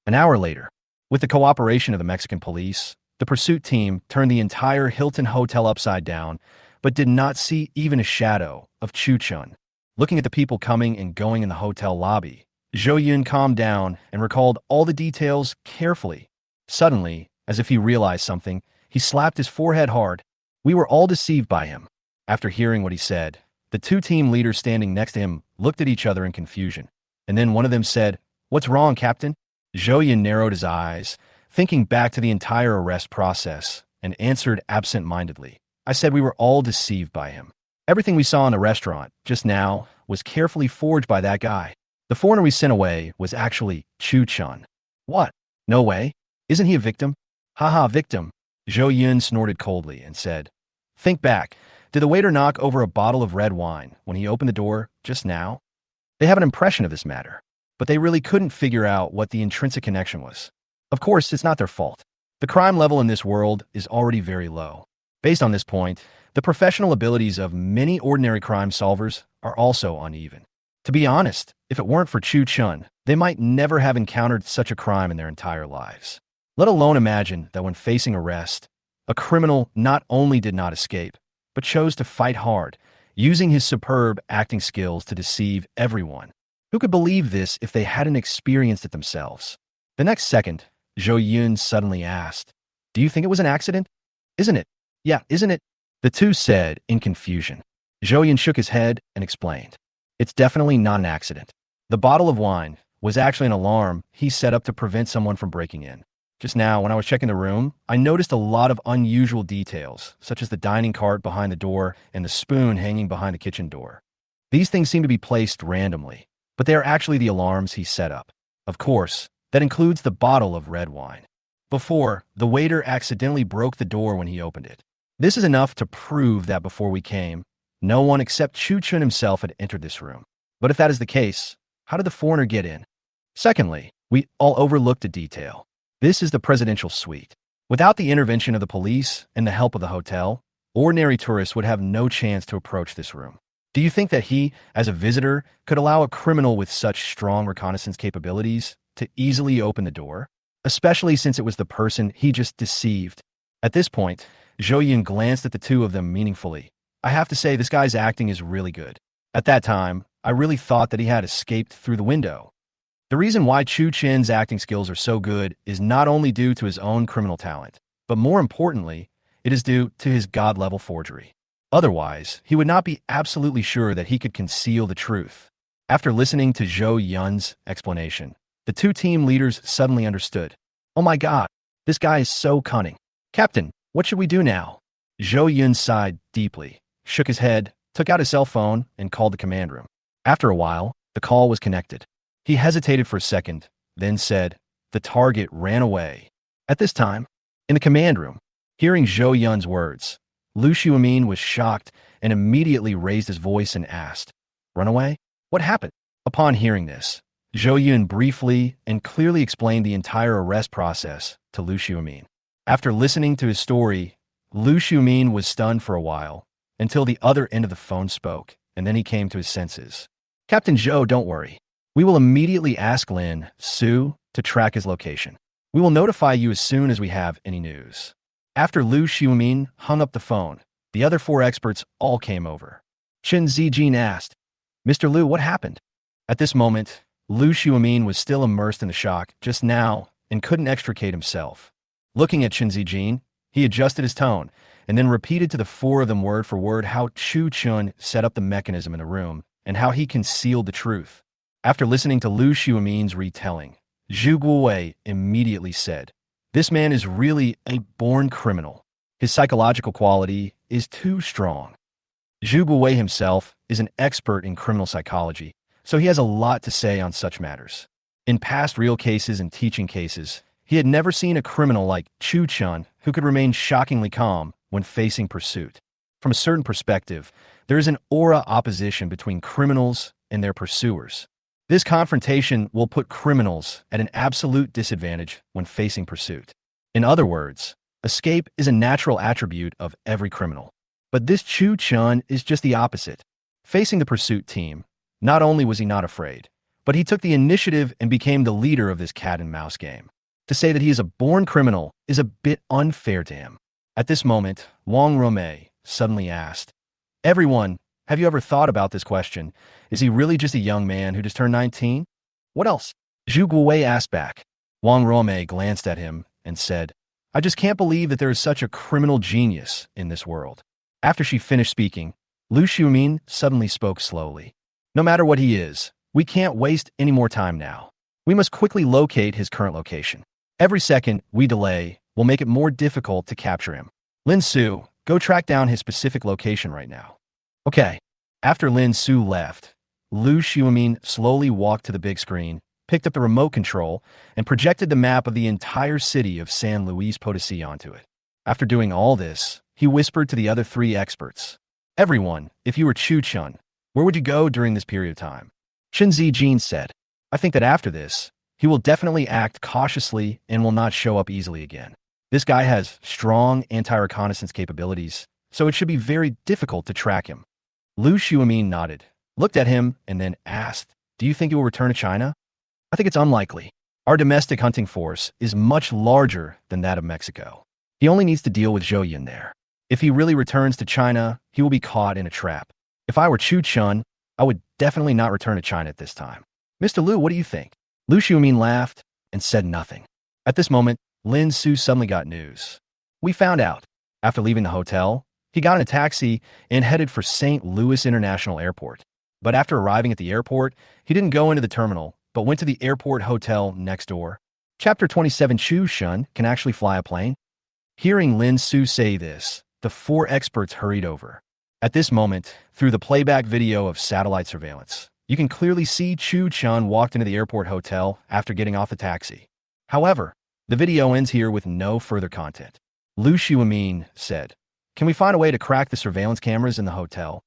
An hour later, with the cooperation of the Mexican police, the pursuit team turned the entire Hilton Hotel upside down, but did not see even a shadow of Chu Chun. Looking at the people coming and going in the hotel lobby, Zhou Yun calmed down and recalled all the details carefully. Suddenly, as if he realized something, he slapped his forehead hard. We were all deceived by him. After hearing what he said, the two team leaders standing next to him looked at each other in confusion. And then one of them said, "What's wrong, Captain?" Zhou Yun narrowed his eyes, thinking back to the entire arrest process, and answered absent-mindedly. "I said we were all deceived by him. Everything we saw in the restaurant just now was carefully forged by that guy. The foreigner we sent away was actually Chu Chun." "What? No way. Isn't he a victim?" "Haha, victim." Zhou Yun snorted coldly and said, "Think back. Did the waiter knock over a bottle of red wine when he opened the door just now?" They have an impression of this matter, but they really couldn't figure out what the intrinsic connection was. Of course, it's not their fault. The crime level in this world is already very low. Based on this point, the professional abilities of many ordinary crime solvers are also uneven. To be honest, if it weren't for Chu Chun, they might never have encountered such a crime in their entire lives. Let alone imagine that when facing arrest, a criminal not only did not escape, but chose to fight hard, using his superb acting skills to deceive everyone. Who could believe this if they hadn't experienced it themselves? The next second, Zhou Yun suddenly asked, "Do you think it was an accident?" "Isn't it?" "Yeah, isn't it?" the two said in confusion. Zhou Yun shook his head and explained, "It's definitely not an accident. The bottle of wine was actually an alarm he set up to prevent someone from breaking in. Just now, when I was checking the room, I noticed a lot of unusual details, such as the dining cart behind the door and the spoon hanging behind the kitchen door. These things seem to be placed randomly, but they are actually the alarms he set up. Of course, that includes the bottle of red wine. Before, the waiter accidentally broke the door when he opened it. This is enough to prove that before we came, no one except Chu Chun himself had entered this room. But if that is the case, how did the foreigner get in? Secondly, we all overlooked a detail. This is the presidential suite. Without the intervention of the police and the help of the hotel, ordinary tourists would have no chance to approach this room. Do you think that he, as a visitor, could allow a criminal with such strong reconnaissance capabilities to easily open the door? Especially since it was the person he just deceived. At this point, Zhou Yun glanced at the two of them meaningfully. "I have to say, this guy's acting is really good. At that time, I really thought that he had escaped through the window." The reason why Chu Chen's acting skills are so good is not only due to his own criminal talent, but more importantly, it is due to his god-level forgery. Otherwise, he would not be absolutely sure that he could conceal the truth. After listening to Zhou Yun's explanation, the two team leaders suddenly understood. "Oh my god, this guy is so cunning. Captain, what should we do now?" Zhou Yun sighed deeply, shook his head, took out his cell phone, and called the command room. After a while, the call was connected. He hesitated for a second, then said, "The target ran away." At this time, in the command room, hearing Zhou Yun's words, Lu Xiumin was shocked and immediately raised his voice and asked, "Run away? What happened?" Upon hearing this, Zhou Yun briefly and clearly explained the entire arrest process to Lu Xiumin. After listening to his story, Lu Xiumin was stunned for a while, until the other end of the phone spoke, and then he came to his senses. "Captain Zhou, don't worry. We will immediately ask Lin Su to track his location. We will notify you as soon as we have any news." After Lu Xiumin hung up the phone, the other four experts all came over. Chen Zijin asked, "Mr. Lu, what happened?" At this moment, Lu Xiumin was still immersed in the shock just now and couldn't extricate himself. Looking at Chen Zijin, he adjusted his tone and then repeated to the four of them word for word how Chu Chun set up the mechanism in the room and how he concealed the truth. After listening to Lu Xiumin's retelling, Zhu Guowei immediately said, "This man is really a born criminal. His psychological quality is too strong." Zhu Guowei himself is an expert in criminal psychology, so he has a lot to say on such matters. In past real cases and teaching cases, he had never seen a criminal like Chu Chun who could remain shockingly calm when facing pursuit. From a certain perspective, there is an aura opposition between criminals and their pursuers. This confrontation will put criminals at an absolute disadvantage when facing pursuit. In other words, escape is a natural attribute of every criminal. But this Chu Chun is just the opposite. Facing the pursuit team, not only was he not afraid, but he took the initiative and became the leader of this cat-and-mouse game. To say that he is a born criminal is a bit unfair to him. At this moment, Wang Rome suddenly asked, "Everyone, have you ever thought about this question? Is he really just a young man who just turned 19? What else?" Zhu Guowei asked back. Wang Rome glanced at him and said, "I just can't believe that there is such a criminal genius in this world." After she finished speaking, Lu Xiumin suddenly spoke slowly. "No matter what he is, we can't waste any more time now. We must quickly locate his current location. Every second we delay will make it more difficult to capture him. Lin Su, go track down his specific location right now." Okay. After Lin Su left, Lu Xiumin slowly walked to the big screen, picked up the remote control, and projected the map of the entire city of San Luis Potosí onto it. After doing all this, he whispered to the other 3 experts, "Everyone, if you were Chu Chun, where would you go during this period of time?" Chen Zijin said, "I think that after this, he will definitely act cautiously and will not show up easily again. This guy has strong anti-reconnaissance capabilities, so it should be very difficult to track him." Lu Xiumin nodded, looked at him, and then asked, "Do you think he will return to China?" "I think it's unlikely. Our domestic hunting force is much larger than that of Mexico. He only needs to deal with Zhou Yun there. If he really returns to China, he will be caught in a trap. If I were Chu Chun, I would definitely not return to China at this time. Mr. Lu, what do you think?" Lu Xiumin laughed and said nothing. At this moment, Lin Su suddenly got news. "We found out." After leaving the hotel, he got in a taxi and headed for St. Louis International Airport. But after arriving at the airport, he didn't go into the terminal, but went to the airport hotel next door. Chapter 27. Chu Chun can actually fly a plane? Hearing Lin Su say this, the 4 experts hurried over. At this moment, through the playback video of satellite surveillance, you can clearly see Chu Chun walked into the airport hotel after getting off the taxi. However, the video ends here with no further content. Lu Xiumin said, "Can we find a way to crack the surveillance cameras in the hotel?"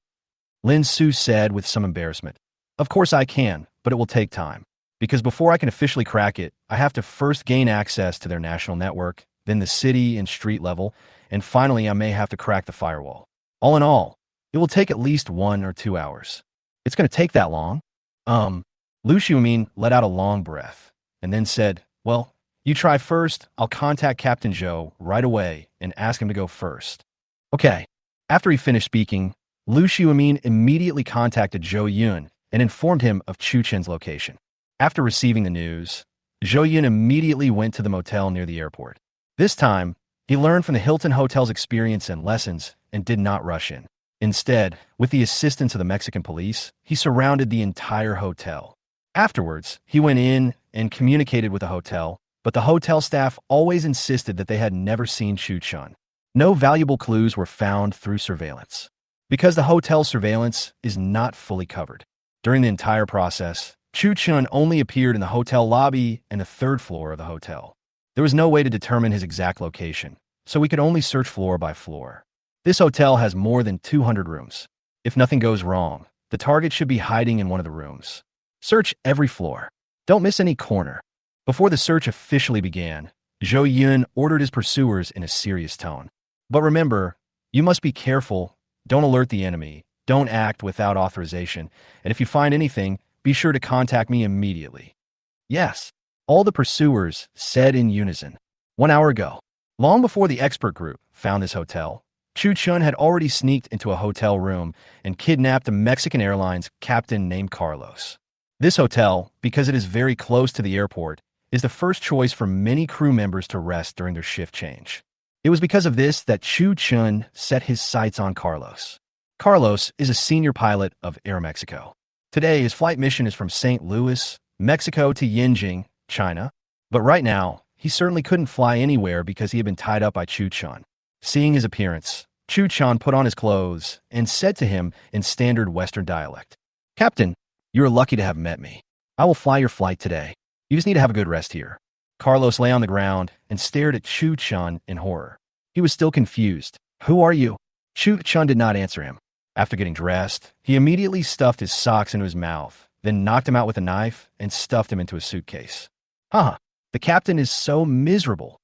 Lin Su said with some embarrassment, "Of course I can, but it will take time. Because before I can officially crack it, I have to first gain access to their national network, then the city and street level, and finally I may have to crack the firewall. All in all, it will take at least 1 or 2 hours. It's going to take that long?" Lu Xiumin let out a long breath, and then said, "Well, you try first. I'll contact Captain Zhou right away and ask him to go first." Okay. After he finished speaking, Lu Xiumin immediately contacted Zhou Yun and informed him of Chu Chen's location. After receiving the news, Zhou Yun immediately went to the motel near the airport. This time, he learned from the Hilton Hotel's experience and lessons and did not rush in. Instead, with the assistance of the Mexican police, he surrounded the entire hotel. Afterwards, he went in and communicated with the hotel, but the hotel staff always insisted that they had never seen Chu Chun. No valuable clues were found through surveillance, because the hotel surveillance is not fully covered. During the entire process, Chu Chun only appeared in the hotel lobby and the 3rd floor of the hotel. There was no way to determine his exact location, so we could only search floor by floor. This hotel has more than 200 rooms. If nothing goes wrong, the target should be hiding in one of the rooms. Search every floor. Don't miss any corner. Before the search officially began, Zhou Yun ordered his pursuers in a serious tone. "But remember, you must be careful. Don't alert the enemy. Don't act without authorization. And if you find anything, be sure to contact me immediately." "Yes," all the pursuers said in unison. 1 hour ago, long before the expert group found this hotel, Chu Chun had already sneaked into a hotel room and kidnapped a Mexican Airlines captain named Carlos. This hotel, because it is very close to the airport, is the first choice for many crew members to rest during their shift change. It was because of this that Chu Chun set his sights on Carlos. Carlos is a senior pilot of Aeromexico. Today, his flight mission is from St. Louis, Mexico to Yinjing, China. But right now, he certainly couldn't fly anywhere because he had been tied up by Chu Chun. Seeing his appearance, Chu Chun put on his clothes and said to him in standard Western dialect, "Captain, you are lucky to have met me. I will fly your flight today. You just need to have a good rest here." Carlos lay on the ground and stared at Chu Chun in horror. He was still confused. Who are you? Chu Chun did not answer him. After getting dressed, he immediately stuffed his socks into his mouth, then knocked him out with a knife and stuffed him into a suitcase. Haha, the captain is so miserable.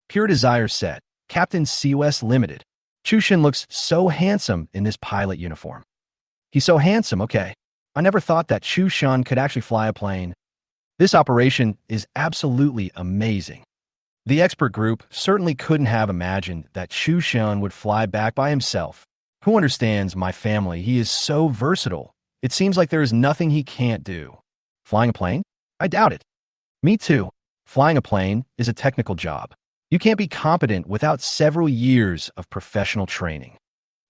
Pure Desire said, Captain COS Limited. Chu Chen looks so handsome in this pilot uniform. He's so handsome, okay. I never thought that Chu Chun could actually fly a plane. This operation is absolutely amazing. The expert group certainly couldn't have imagined that Chu Chun would fly back by himself. Who understands my family? He is so versatile. It seems like there is nothing he can't do. Flying a plane? I doubt it. Me too. Flying a plane is a technical job. You can't be competent without several years of professional training.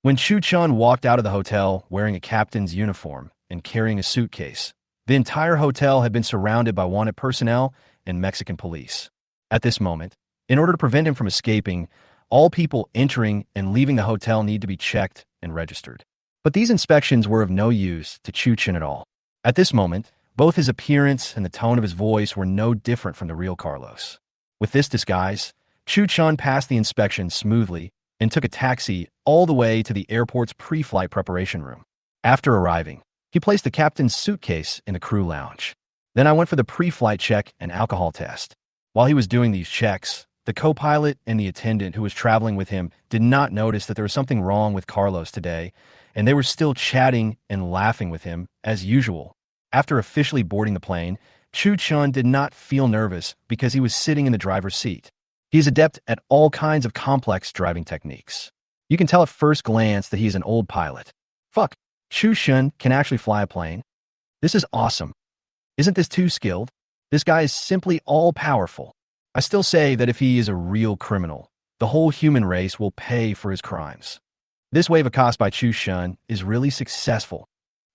When Chu Chun walked out of the hotel wearing a captain's uniform and carrying a suitcase, the entire hotel had been surrounded by wanted personnel and Mexican police. At this moment, in order to prevent him from escaping, all people entering and leaving the hotel need to be checked and registered. But these inspections were of no use to Chu Chen at all. At this moment, both his appearance and the tone of his voice were no different from the real Carlos. With this disguise, Chu Chun passed the inspection smoothly and took a taxi all the way to the airport's pre-flight preparation room. After arriving, he placed the captain's suitcase in the crew lounge. Then I went for the pre-flight check and alcohol test. While he was doing these checks, the co-pilot and the attendant who was traveling with him did not notice that there was something wrong with Carlos today, and they were still chatting and laughing with him as usual. After officially boarding the plane, Chu Chun did not feel nervous because he was sitting in the driver's seat. He is adept at all kinds of complex driving techniques. You can tell at first glance that he is an old pilot. Fuck, Chu Chun can actually fly a plane? This is awesome. Isn't this too skilled? This guy is simply all-powerful. I still say that if he is a real criminal, the whole human race will pay for his crimes. This wave of cost by Chu Chun is really successful.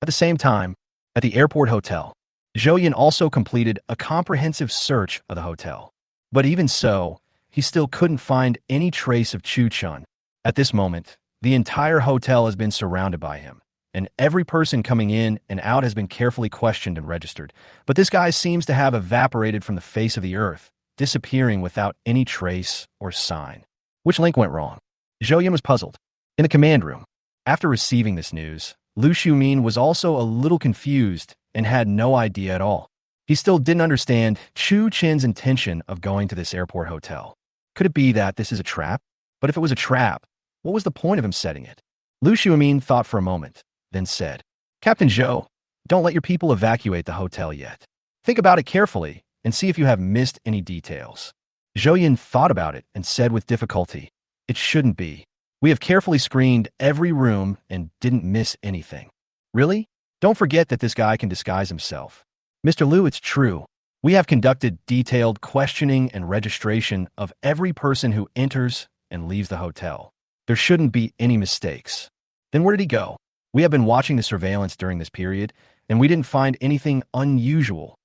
At the same time, at the airport hotel, Zhou Yan also completed a comprehensive search of the hotel. But even so, he still couldn't find any trace of Chu Chun. At this moment, the entire hotel has been surrounded by him, and every person coming in and out has been carefully questioned and registered. But this guy seems to have evaporated from the face of the earth, disappearing without any trace or sign. Which link went wrong? Zhou Yan was puzzled. In the command room, after receiving this news, Lu Xiumin was also a little confused and had no idea at all. He still didn't understand Chu Chen's intention of going to this airport hotel. Could it be that this is a trap? But if it was a trap, what was the point of him setting it? Lu Xiumin thought for a moment, then said, Captain Zhou, don't let your people evacuate the hotel yet. Think about it carefully and see if you have missed any details. Zhou Yan thought about it and said with difficulty, It shouldn't be. We have carefully screened every room and didn't miss anything. Really? Don't forget that this guy can disguise himself. Mr. Liu, it's true. We have conducted detailed questioning and registration of every person who enters and leaves the hotel. There shouldn't be any mistakes. Then where did he go? We have been watching the surveillance during this period, and we didn't find anything unusual.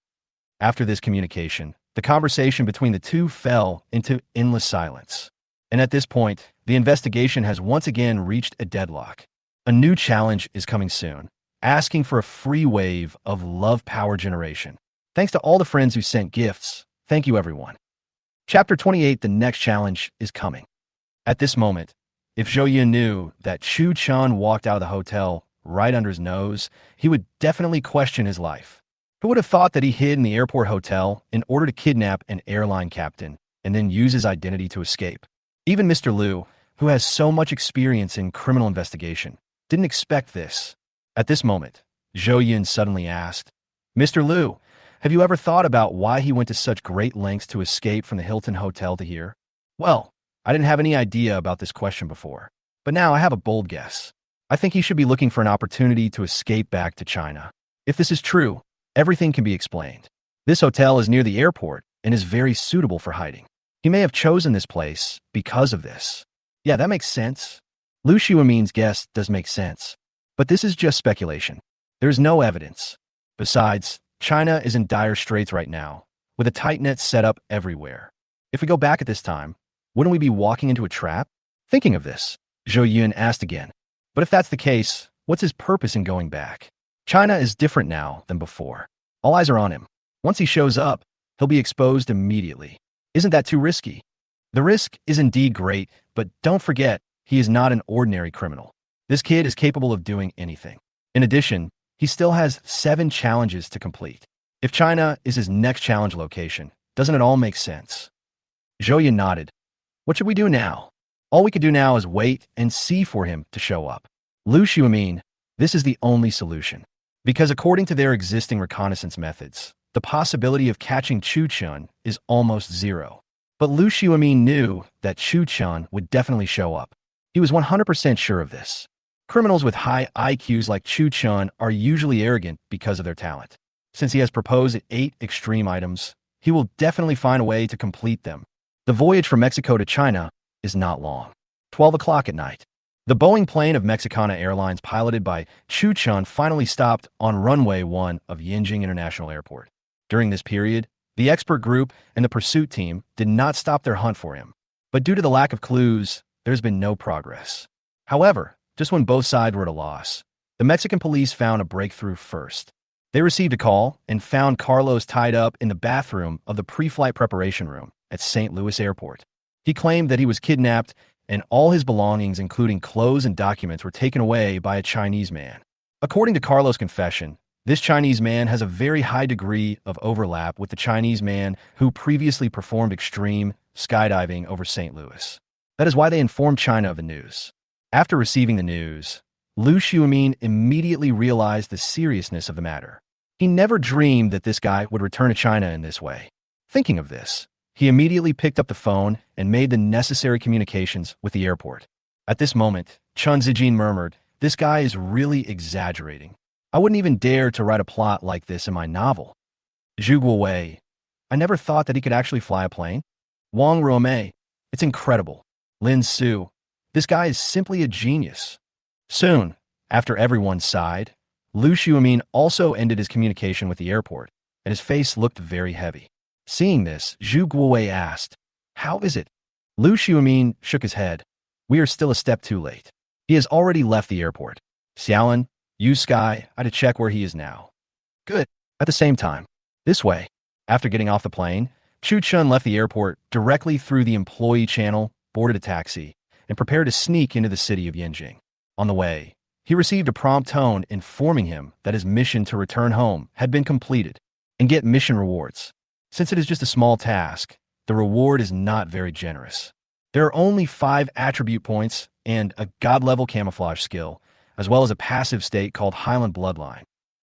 After this communication, the conversation between the two fell into endless silence. And at this point, the investigation has once again reached a deadlock. A new challenge is coming soon, asking for a free wave of love power generation. Thanks to all the friends who sent gifts. Thank you, everyone. Chapter 28, the next challenge is coming. At this moment, if Zhou Yan knew that Chu Chun walked out of the hotel right under his nose, he would definitely question his life. Who would have thought that he hid in the airport hotel in order to kidnap an airline captain and then use his identity to escape? Even Mr. Liu, who has so much experience in criminal investigation, didn't expect this. At this moment, Zhou Yan suddenly asked, Mr. Liu, have you ever thought about why he went to such great lengths to escape from the Hilton Hotel to here? Well, I didn't have any idea about this question before, but now I have a bold guess. I think he should be looking for an opportunity to escape back to China. If this is true, everything can be explained. This hotel is near the airport and is very suitable for hiding. He may have chosen this place because of this. Yeah, that makes sense. Lu Xiumin's guess does make sense. But this is just speculation. There's no evidence. Besides, China is in dire straits right now, with a tight net set up everywhere. If we go back at this time, wouldn't we be walking into a trap? Thinking of this, Zhou Yan asked again. But if that's the case, what's his purpose in going back? China is different now than before. All eyes are on him. Once he shows up, he'll be exposed immediately. Isn't that too risky? The risk is indeed great, but don't forget, he is not an ordinary criminal. This kid is capable of doing anything. In addition, he still has 7 challenges to complete. If China is his next challenge location, doesn't it all make sense? Zhou Yan nodded. What should we do now? All we could do now is wait and see for him to show up. Lu Xiaomin, this is the only solution. Because according to their existing reconnaissance methods, the possibility of catching Chu Chun is almost zero. But Lu Xiaomin knew that Chu Chun would definitely show up. He was 100% sure of this. Criminals with high IQs like Chu Chun are usually arrogant because of their talent. Since he has proposed 8 extreme items, he will definitely find a way to complete them. The voyage from Mexico to China is not long. 12 o'clock at night. The Boeing plane of Mexicana Airlines piloted by Chu Chun finally stopped on runway 1 of Yanjing International Airport. During this period, the expert group and the pursuit team did not stop their hunt for him. But due to the lack of clues, there's been no progress. However, just when both sides were at a loss, the Mexican police found a breakthrough first. They received a call and found Carlos tied up in the bathroom of the pre-flight preparation room at St. Louis Airport. He claimed that he was kidnapped and all his belongings, including clothes and documents, were taken away by a Chinese man. According to Carlos' confession, this Chinese man has a very high degree of overlap with the Chinese man who previously performed extreme skydiving over St. Louis. That is why they informed China of the news. After receiving the news, Lu Xiaomin immediately realized the seriousness of the matter. He never dreamed that this guy would return to China in this way. Thinking of this, he immediately picked up the phone and made the necessary communications with the airport. At this moment, Chun Zijin murmured, "This guy is really exaggerating. I wouldn't even dare to write a plot like this in my novel." Zhu Guowei, "I never thought that he could actually fly a plane." Wang Ruomei, "It's incredible." Lin Su, "This guy is simply a genius." Soon, after everyone sighed, Lu Xiaomin also ended his communication with the airport, and his face looked very heavy. Seeing this, Zhu Guowei asked, "How is it?" Lu Xiaomin shook his head. "We are still a step too late. He has already left the airport. Xiaolin, use Sky, I to check where he is now." "Good." At the same time, this way. After getting off the plane, Chu Chun left the airport directly through the employee channel, boarded a taxi, and prepared to sneak into the city of Yanjing. On the way, he received a prompt tone informing him that his mission to return home had been completed and get mission rewards. Since it is just a small task, the reward is not very generous. There are only 5 attribute points and a god-level camouflage skill, as well as a passive state called Highland Bloodline.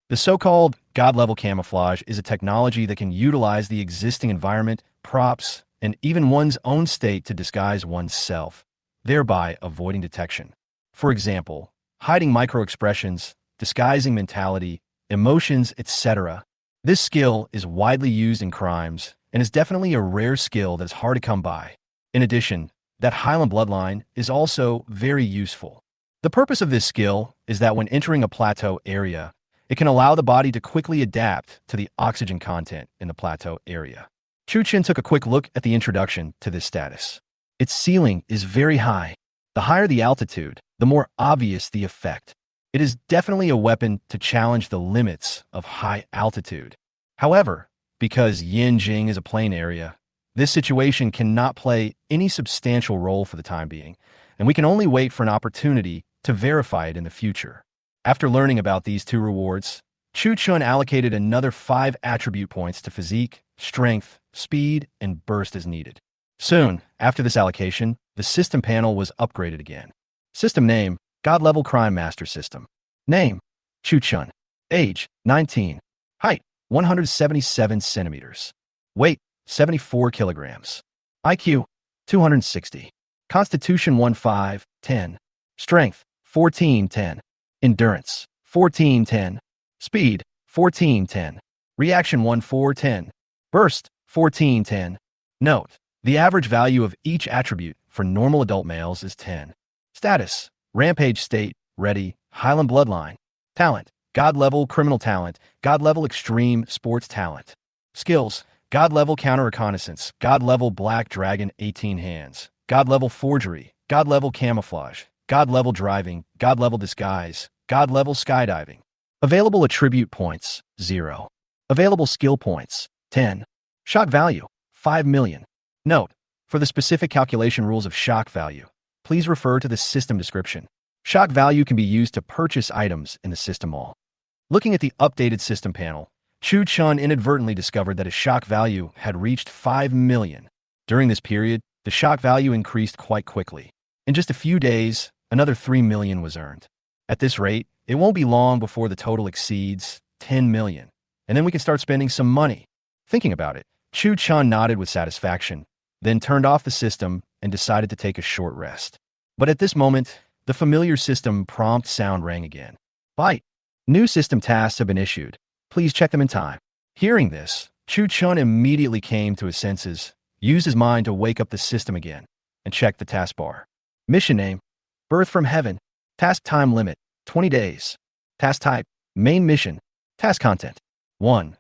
The so-called god-level camouflage is a technology that can utilize the existing environment, props, and even one's own state to disguise oneself, thereby avoiding detection. For example, hiding micro-expressions, disguising mentality, emotions, etc. This skill is widely used in crimes and is definitely a rare skill that is hard to come by. In addition, that Highland Bloodline is also very useful. The purpose of this skill is that when entering a plateau area, it can allow the body to quickly adapt to the oxygen content in the plateau area. Chu Chen took a quick look at the introduction to this status. Its ceiling is very high. The higher the altitude, the more obvious the effect. It is definitely a weapon to challenge the limits of high altitude. However, because Yanjing is a plain area, this situation cannot play any substantial role for the time being, and we can only wait for an opportunity to verify it in the future. After learning about these 2 rewards, Chu Chun allocated another 5 attribute points to physique, strength, speed, and burst as needed. Soon, after this allocation, the system panel was upgraded again. System name, God-level Crime Master System. Name, Chu Chun. Age, 19. Height, 177 centimeters. Weight, 74 kilograms. IQ, 260. Constitution 1510. Strength, 1410. Endurance, 1410. Speed, 1410. Reaction 1410. Burst, 1410. Note, the average value of each attribute for normal adult males is 10. Status, Rampage State, Ready, Highland Bloodline. Talent, God-level Criminal Talent, God-level Extreme Sports Talent. Skills, God-level Counter-Reconnaissance, God-level Black Dragon 18 Hands, God-level Forgery, God-level Camouflage, God-level Driving, God-level Disguise, God-level Skydiving. Available attribute points, 0. Available skill points, 10. Shock value, 5 million. Note, for the specific calculation rules of shock value, please refer to the system description. Shock value can be used to purchase items in the system mall. Looking at the updated system panel, Chu Chun inadvertently discovered that his shock value had reached 5 million. During this period, the shock value increased quite quickly. In just a few days, another 3 million was earned. At this rate, it won't be long before the total exceeds 10 million, and then we can start spending some money. Thinking about it, Chu Chun nodded with satisfaction, then turned off the system and decided to take a short rest. But at this moment, the familiar system prompt sound rang again. Byte. New system tasks have been issued. Please check them in time. Hearing this, Chu Chun immediately came to his senses, used his mind to wake up the system again, and checked the taskbar. Mission name: Birth from Heaven. Task time limit: 20 days. Task type: Main mission. Task content: 1.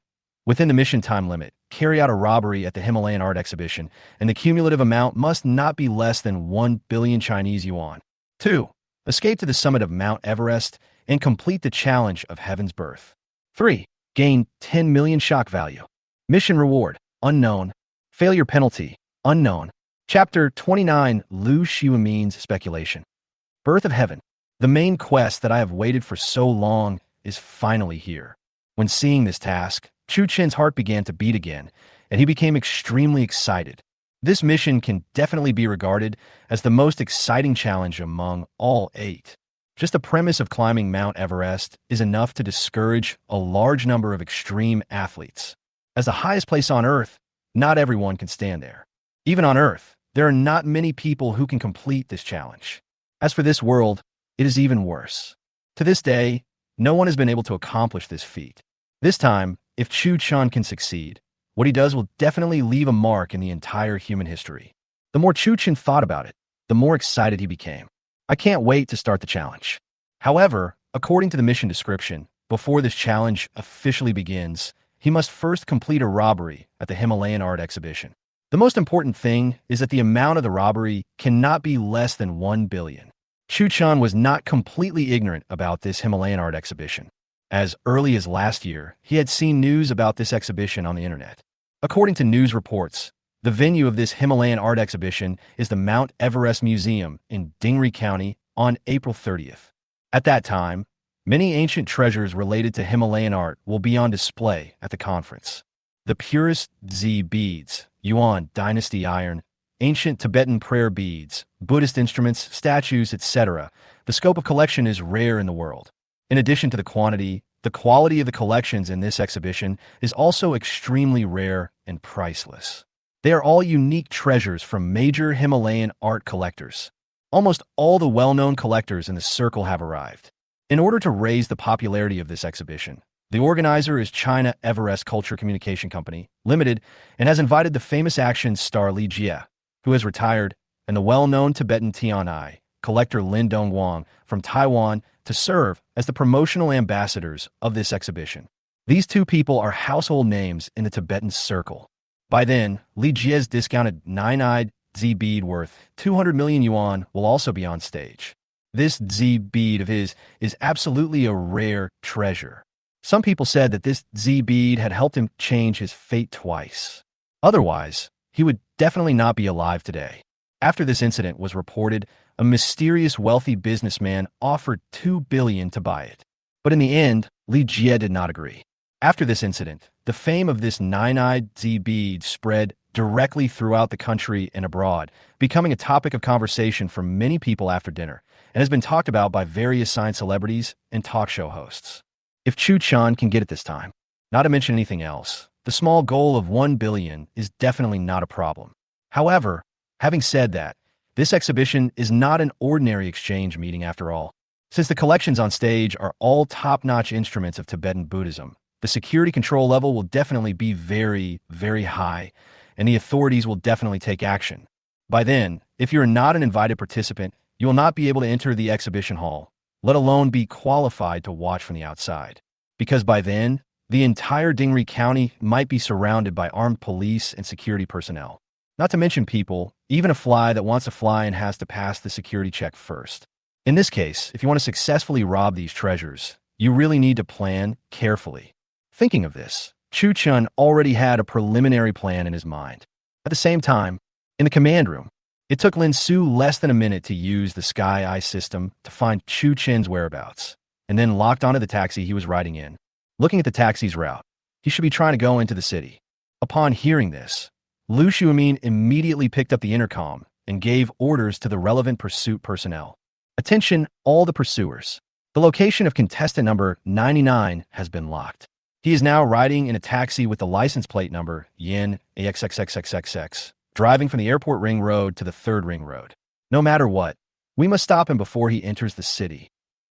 Within the mission time limit, carry out a robbery at the Himalayan art exhibition, and the cumulative amount must not be less than 1 billion Chinese yuan. 2. Escape to the summit of Mount Everest and complete the challenge of Heaven's Birth. 3. Gain 10 million shock value. Mission reward: unknown. Failure penalty: unknown. Chapter 29: Lu Xiumin's Speculation. Birth of Heaven. The main quest that I have waited for so long is finally here. When seeing this task, Chu Chen's heart began to beat again, and he became extremely excited. This mission can definitely be regarded as the most exciting challenge among all 8. Just the premise of climbing Mount Everest is enough to discourage a large number of extreme athletes. As the highest place on Earth, not everyone can stand there. Even on Earth, there are not many people who can complete this challenge. As for this world, it is even worse. To this day, no one has been able to accomplish this feat. This time, if Chu Chun can succeed, what he does will definitely leave a mark in the entire human history. The more Chu Chun thought about it, the more excited he became. I can't wait to start the challenge. However, according to the mission description, before this challenge officially begins, he must first complete a robbery at the Himalayan art exhibition. The most important thing is that the amount of the robbery cannot be less than 1 billion. Chu Chun was not completely ignorant about this Himalayan art exhibition. As early as last year, he had seen news about this exhibition on the internet. According to news reports, the venue of this Himalayan art exhibition is the Mount Everest Museum in Dingri County on April 30th. At that time, many ancient treasures related to Himalayan art will be on display at the conference. The purest Z beads, Yuan dynasty iron, ancient Tibetan prayer beads, Buddhist instruments, statues, etc. The scope of collection is rare in the world. In addition to the quantity, the quality of the collections in this exhibition is also extremely rare and priceless. They are all unique treasures from major Himalayan art collectors. Almost all the well-known collectors in the circle have arrived. In order to raise the popularity of this exhibition, the organizer is China Everest Culture Communication Company, Limited, and has invited the famous action star Li Jie, who has retired, and the well-known Tibetan Tianai collector Lin Dongguang from Taiwan to serve as the promotional ambassadors of this exhibition. These two people are household names in the Tibetan circle. By then, Li Jie's discounted 9-eyed Z bead worth 200 million yuan will also be on stage. This Z bead of his is absolutely a rare treasure. Some people said that this Z bead had helped him change his fate twice. Otherwise, he would definitely not be alive today. After this incident was reported, a mysterious wealthy businessman offered 2 billion to buy it. But in the end, Li Jie did not agree. After this incident, the fame of this 9-eyed Z bead spread directly throughout the country and abroad, becoming a topic of conversation for many people after dinner, and has been talked about by various science celebrities and talk show hosts. If Chu Chun can get it this time, not to mention anything else, the small goal of 1 billion is definitely not a problem. However, having said that, this exhibition is not an ordinary exchange meeting after all. Since the collections on stage are all top-notch instruments of Tibetan Buddhism, the security control level will definitely be very, very high, and the authorities will definitely take action. By then, if you're not an invited participant, you will not be able to enter the exhibition hall, let alone be qualified to watch from the outside. Because by then, the entire Dingri County might be surrounded by armed police and security personnel. Not to mention people, even a fly that wants to fly and has to pass the security check first. In this case, if you want to successfully rob these treasures, you really need to plan carefully. Thinking of this, Chu Chun already had a preliminary plan in his mind. At the same time, in the command room, It took Lin Su less than a minute to use the Sky Eye system to find Chu Chen's whereabouts, and then locked onto the taxi he was riding in. Looking at the taxi's route, he should be trying to go into the city. Upon hearing this, Lu Xiumin immediately picked up the intercom and gave orders to the relevant pursuit personnel. Attention, all the pursuers. The location of contestant number 99 has been locked. He is now riding in a taxi with the license plate number Yin AXXXXXX, driving from the airport ring road to the third ring road. No matter what, we must stop him before he enters the city.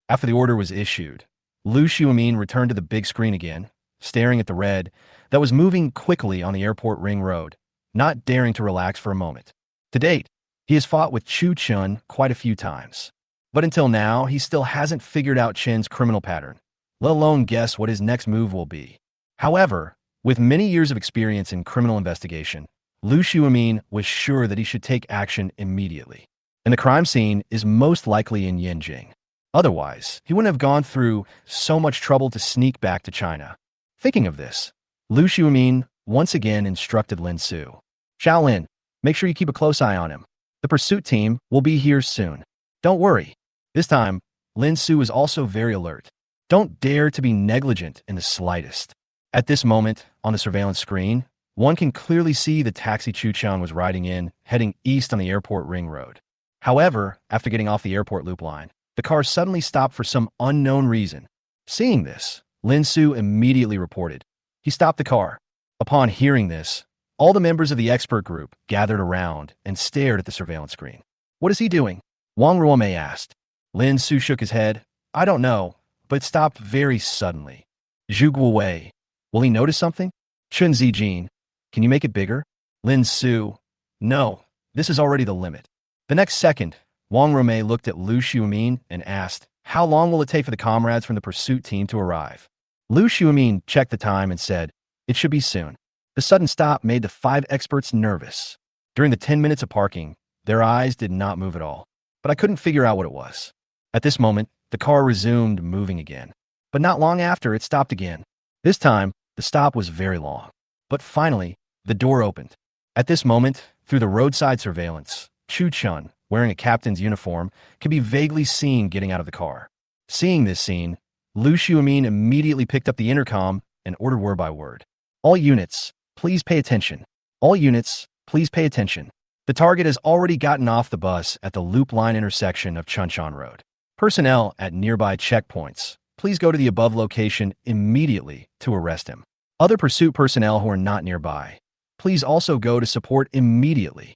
After the order was issued, Lu Xiumin returned to the big screen again, staring at the red that was moving quickly on the airport ring road, not daring to relax for a moment. To date, he has fought with Chu Chun quite a few times. But until now, he still hasn't figured out Chen's criminal pattern, let alone guess what his next move will be. However, with many years of experience in criminal investigation, Lu Xiumin was sure that he should take action immediately. And the crime scene is most likely in Yanjing. Otherwise, he wouldn't have gone through so much trouble to sneak back to China. Thinking of this, Lu Xiumin once again instructed Lin Su. Shaolin, make sure you keep a close eye on him. The pursuit team will be here soon. Don't worry. This time, Lin Su is also very alert. Don't dare to be negligent in the slightest. At this moment, on the surveillance screen, one can clearly see the taxi Chu Chun was riding in, heading east on the airport ring road. However, after getting off the airport loop line, the car suddenly stopped for some unknown reason. Seeing this, Lin Su immediately reported. He stopped the car. Upon hearing this, all the members of the expert group gathered around and stared at the surveillance screen. What is he doing? Wang Ruomei asked. Lin Su shook his head. I don't know, but stopped very suddenly. Zhu Guowei, will he notice something? Chun Zijin, can you make it bigger? Lin Su, no, this is already the limit. The next second, Wang Ruomei looked at Lu Xiumin and asked, how long will it take for the comrades from the pursuit team to arrive? Lu Xiumin checked the time and said, it should be soon. The sudden stop made the 5 experts nervous. During the 10 minutes of parking, their eyes did not move at all, but I couldn't figure out what it was. At this moment, the car resumed moving again, but not long after it stopped again. This time, the stop was very long, but finally, the door opened. At this moment, through the roadside surveillance, Chu Chun, wearing a captain's uniform, could be vaguely seen getting out of the car. Seeing this scene, Lu Xiumin immediately picked up the intercom and ordered word by word. All units, please pay attention. All units, please pay attention. The target has already gotten off the bus at the loop line intersection of Chunshan Road. Personnel at nearby checkpoints, please go to the above location immediately to arrest him. Other pursuit personnel who are not nearby, please also go to support immediately.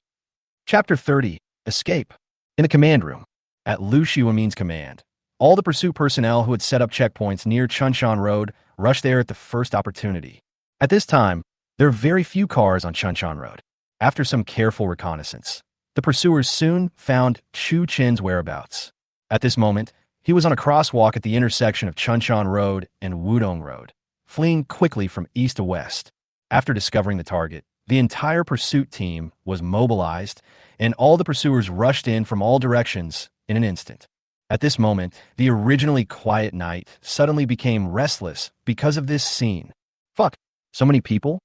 Chapter 30, Escape. In the command room, at Lu Xiumin's command, all the pursuit personnel who had set up checkpoints near Chunshan Road rushed there at the first opportunity. At this time, there are very few cars on Chunshan Road. After some careful reconnaissance, the pursuers soon found Chu Chen's whereabouts. At this moment, he was on a crosswalk at the intersection of Chunshan Road and Wudong Road, fleeing quickly from east to west. After discovering the target, the entire pursuit team was mobilized, and all the pursuers rushed in from all directions in an instant. At this moment, the originally quiet night suddenly became restless because of this scene. Fuck, so many people?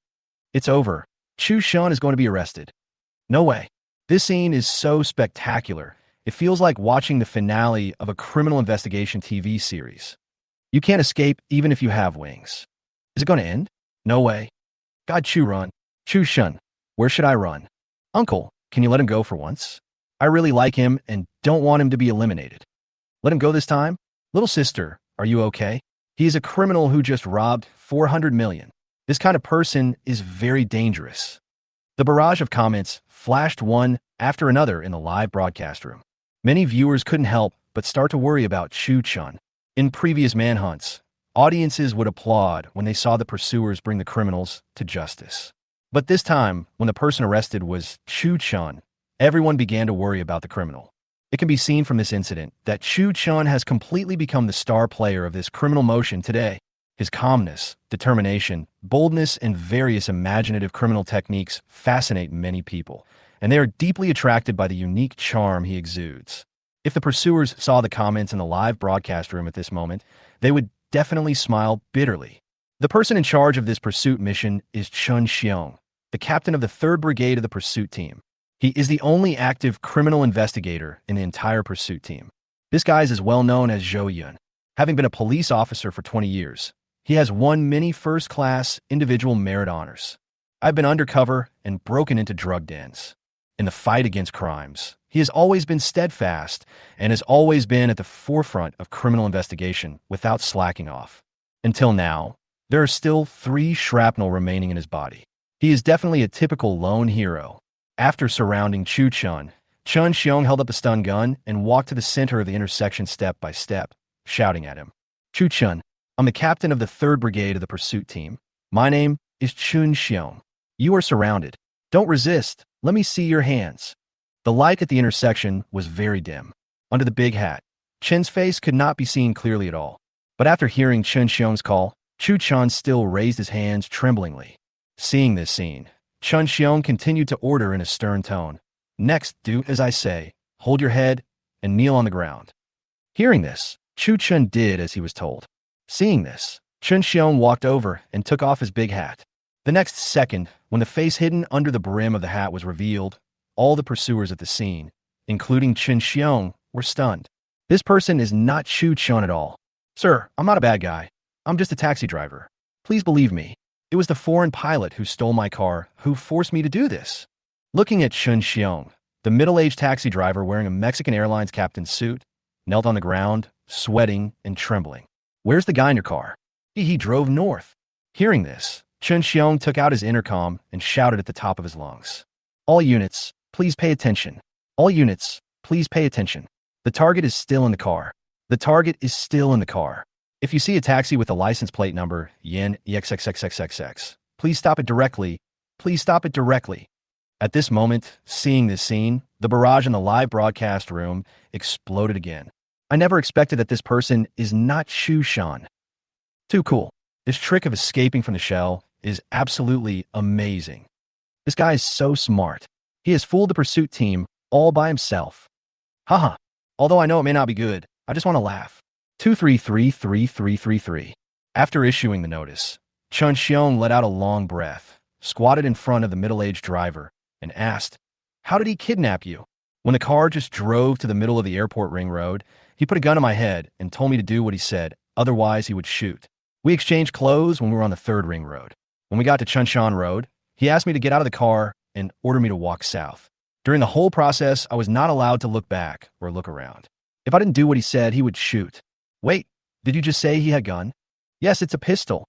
It's over. Chu Chun is going to be arrested. No way. This scene is so spectacular. It feels like watching the finale of a criminal investigation TV series. You can't escape even if you have wings. Is it going to end? No way. God, Chu Chun, where should I run? Uncle, can you let him go for once? I really like him and don't want him to be eliminated. Let him go this time? Little sister, are you okay? He is a criminal who just robbed 400 million. This kind of person is very dangerous. The barrage of comments flashed one after another in the live broadcast room. Many viewers couldn't help but start to worry about Chu Chun. In previous manhunts, audiences would applaud when they saw the pursuers bring the criminals to justice. But this time, when the person arrested was Chu Chun, everyone began to worry about the criminal. It can be seen from this incident that Chu Chun has completely become the star player of this criminal motion today. His calmness, determination, boldness, and various imaginative criminal techniques fascinate many people, and they are deeply attracted by the unique charm he exudes. If the pursuers saw the comments in the live broadcast room at this moment, they would definitely smile bitterly. The person in charge of this pursuit mission is Chun Xiong, the captain of the 3rd Brigade of the pursuit team. He is the only active criminal investigator in the entire pursuit team. This guy is as well known as Zhou Yun. Having been a police officer for 20 years, he has won many first-class individual merit honors. I've been undercover and broken into drug dens. In the fight against crimes, he has always been steadfast and has always been at the forefront of criminal investigation without slacking off. Until now, there are still 3 shrapnel remaining in his body. He is definitely a typical lone hero. After surrounding Chu Chun, Chun Xiong held up the stun gun and walked to the center of the intersection step by step, shouting at him. Chu Chun, I'm the captain of the 3rd Brigade of the pursuit team. My name is Chun Xiong. You are surrounded. Don't resist. Let me see your hands. The light at the intersection was very dim. Under the big hat, Chen's face could not be seen clearly at all. But after hearing Chun Xiong's call, Chu Chun still raised his hands tremblingly. Seeing this scene, Chun Xiong continued to order in a stern tone. Next, do as I say. Hold your head and kneel on the ground. Hearing this, Chu Chun did as he was told. Seeing this, Chun Xiong walked over and took off his big hat. The next second, when the face hidden under the brim of the hat was revealed, all the pursuers at the scene, including Chun Xiong, were stunned. This person is not Chu Chun at all. Sir, I'm not a bad guy. I'm just a taxi driver. Please believe me. It was the foreign pilot who stole my car who forced me to do this. Looking at Chun Xiong, the middle-aged taxi driver wearing a Mexican Airlines captain's suit, knelt on the ground, sweating and trembling. Where's the guy in your car? He drove north. Hearing this, Chun Xiong took out his intercom and shouted at the top of his lungs. All units, please pay attention. All units, please pay attention. The target is still in the car. The target is still in the car. If you see a taxi with a license plate number, Yen EXXXXXX, please stop it directly. Please stop it directly. At this moment, seeing this scene, the barrage in the live broadcast room exploded again. I never expected that this person is not Chu Chun. Too cool. This trick of escaping from the shell is absolutely amazing. This guy is so smart. He has fooled the pursuit team all by himself. Haha. Although I know it may not be good, I just want to laugh. 233333. After issuing the notice, Chun Xiong let out a long breath, squatted in front of the middle-aged driver, and asked, How did he kidnap you? When the car just drove to the middle of the airport ring road, he put a gun on my head and told me to do what he said, otherwise he would shoot. We exchanged clothes when we were on the 3rd ring road. When we got to Chunshan Road, he asked me to get out of the car and ordered me to walk south. During the whole process, I was not allowed to look back or look around. If I didn't do what he said, he would shoot. Wait, did you just say he had a gun? Yes, it's a pistol.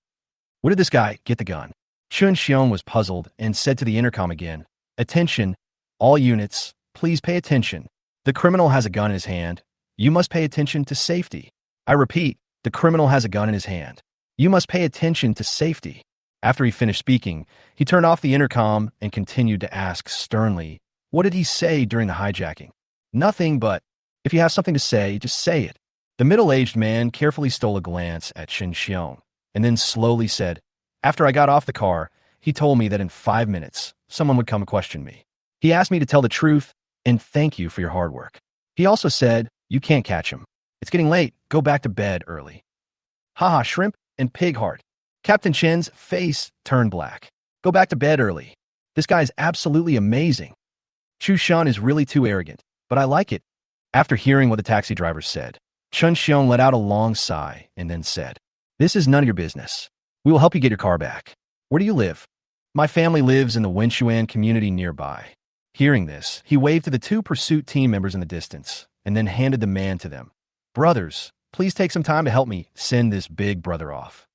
Where did this guy get the gun? Chun Xiong was puzzled and said to the intercom again, Attention, all units, please pay attention. The criminal has a gun in his hand. You must pay attention to safety. I repeat, the criminal has a gun in his hand. You must pay attention to safety. After he finished speaking, he turned off the intercom and continued to ask sternly, What did he say during the hijacking? Nothing, but if you have something to say, just say it. The middle-aged man carefully stole a glance at Chun Xiong and then slowly said, After I got off the car, he told me that in 5 minutes, someone would come and question me. He asked me to tell the truth and thank you for your hard work. He also said, You can't catch him. It's getting late. Go back to bed early. Haha, shrimp and pig heart. Captain Chen's face turned black. Go back to bed early. This guy is absolutely amazing. Chu Chun is really too arrogant, but I like it. After hearing what the taxi driver said, Chun Xiong let out a long sigh and then said, This is none of your business. We will help you get your car back. Where do you live? My family lives in the Wenchuan community nearby. Hearing this, he waved to the 2 pursuit team members in the distance and then handed the man to them. Brothers, please take some time to help me send this big brother off.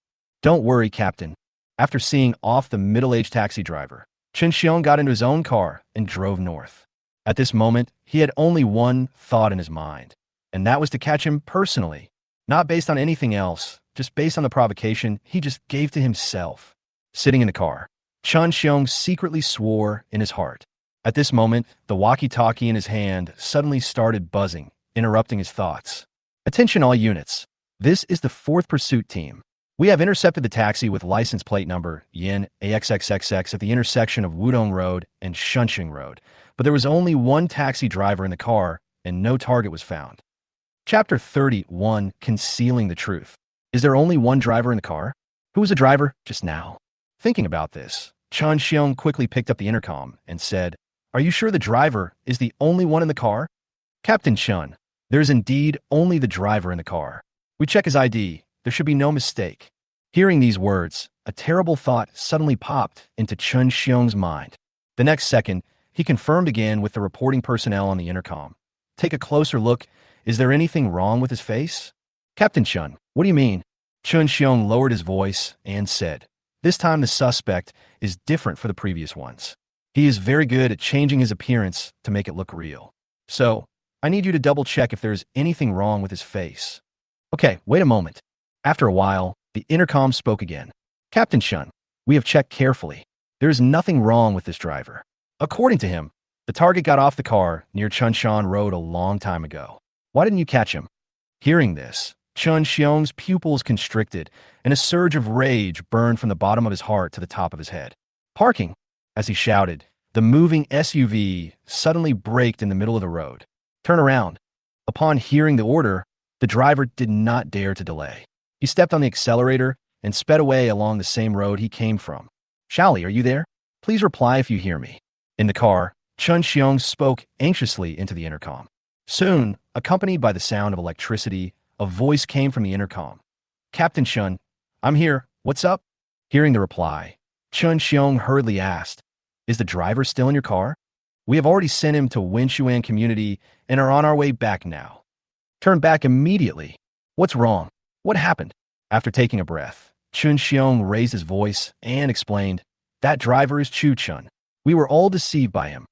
Don't worry, Captain. After seeing off the middle-aged taxi driver, Chun Xiong got into his own car and drove north. At this moment, he had only one thought in his mind, and that was to catch him personally, not based on anything else, just based on the provocation he just gave to himself. Sitting in the car, Chun Xiong secretly swore in his heart. At this moment, the walkie-talkie in his hand suddenly started buzzing, interrupting his thoughts. Attention all units. This is the 4th pursuit team. We have intercepted the taxi with license plate number Yin AXXXX at the intersection of Wudong Road and Shunxing Road, but there was only one taxi driver in the car and no target was found. Chapter 31, Concealing the Truth. Is there only one driver in the car? Who was the driver just now? Thinking about this, Chun Xiong quickly picked up the intercom and said, Are you sure the driver is the only one in the car? Captain Chun, there's indeed only the driver in the car. We check his ID. There should be no mistake. Hearing these words, a terrible thought suddenly popped into Chun Xiong's mind. The next second, he confirmed again with the reporting personnel on the intercom. Take a closer look. Is there anything wrong with his face? Captain Chun, what do you mean? Chun Xiong lowered his voice and said, this time the suspect is different for the previous ones. He is very good at changing his appearance to make it look real. So, I need you to double check if there's anything wrong with his face. Okay, wait a moment. After a while, the intercom spoke again. Captain Chun, we have checked carefully. There is nothing wrong with this driver. According to him, the target got off the car near Chunshan Road a long time ago. Why didn't you catch him? Hearing this, Chun Xiong's pupils constricted, and a surge of rage burned from the bottom of his heart to the top of his head. Parking! As he shouted, the moving SUV suddenly braked in the middle of the road. Turn around. Upon hearing the order, the driver did not dare to delay. He stepped on the accelerator and sped away along the same road he came from. Shally, are you there? Please reply if you hear me. In the car, Chun Xiong spoke anxiously into the intercom. Soon, accompanied by the sound of electricity, a voice came from the intercom. Captain Chun, I'm here. What's up? Hearing the reply, Chun Xiong hurriedly asked, is the driver still in your car? We have already sent him to Winshuan community and are on our way back now. Turn back immediately. What's wrong? What happened? After taking a breath, Chun Xiong raised his voice and explained, that driver is Chu Chun. We were all deceived by him.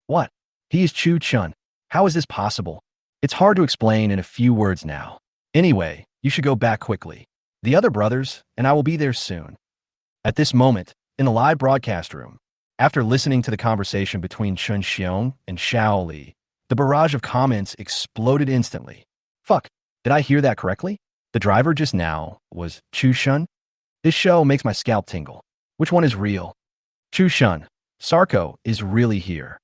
What? He is Chu Chun. How is this possible? It's hard to explain in a few words now. Anyway, you should go back quickly. The other brothers and I will be there soon. At this moment, in the live broadcast room, after listening to the conversation between Chun Xiong and Xiao Li, the barrage of comments exploded instantly. Fuck, did I hear that correctly? The driver just now was Chu Chun? This show makes my scalp tingle. Which one is real? Chu Chun, Sarko is really here.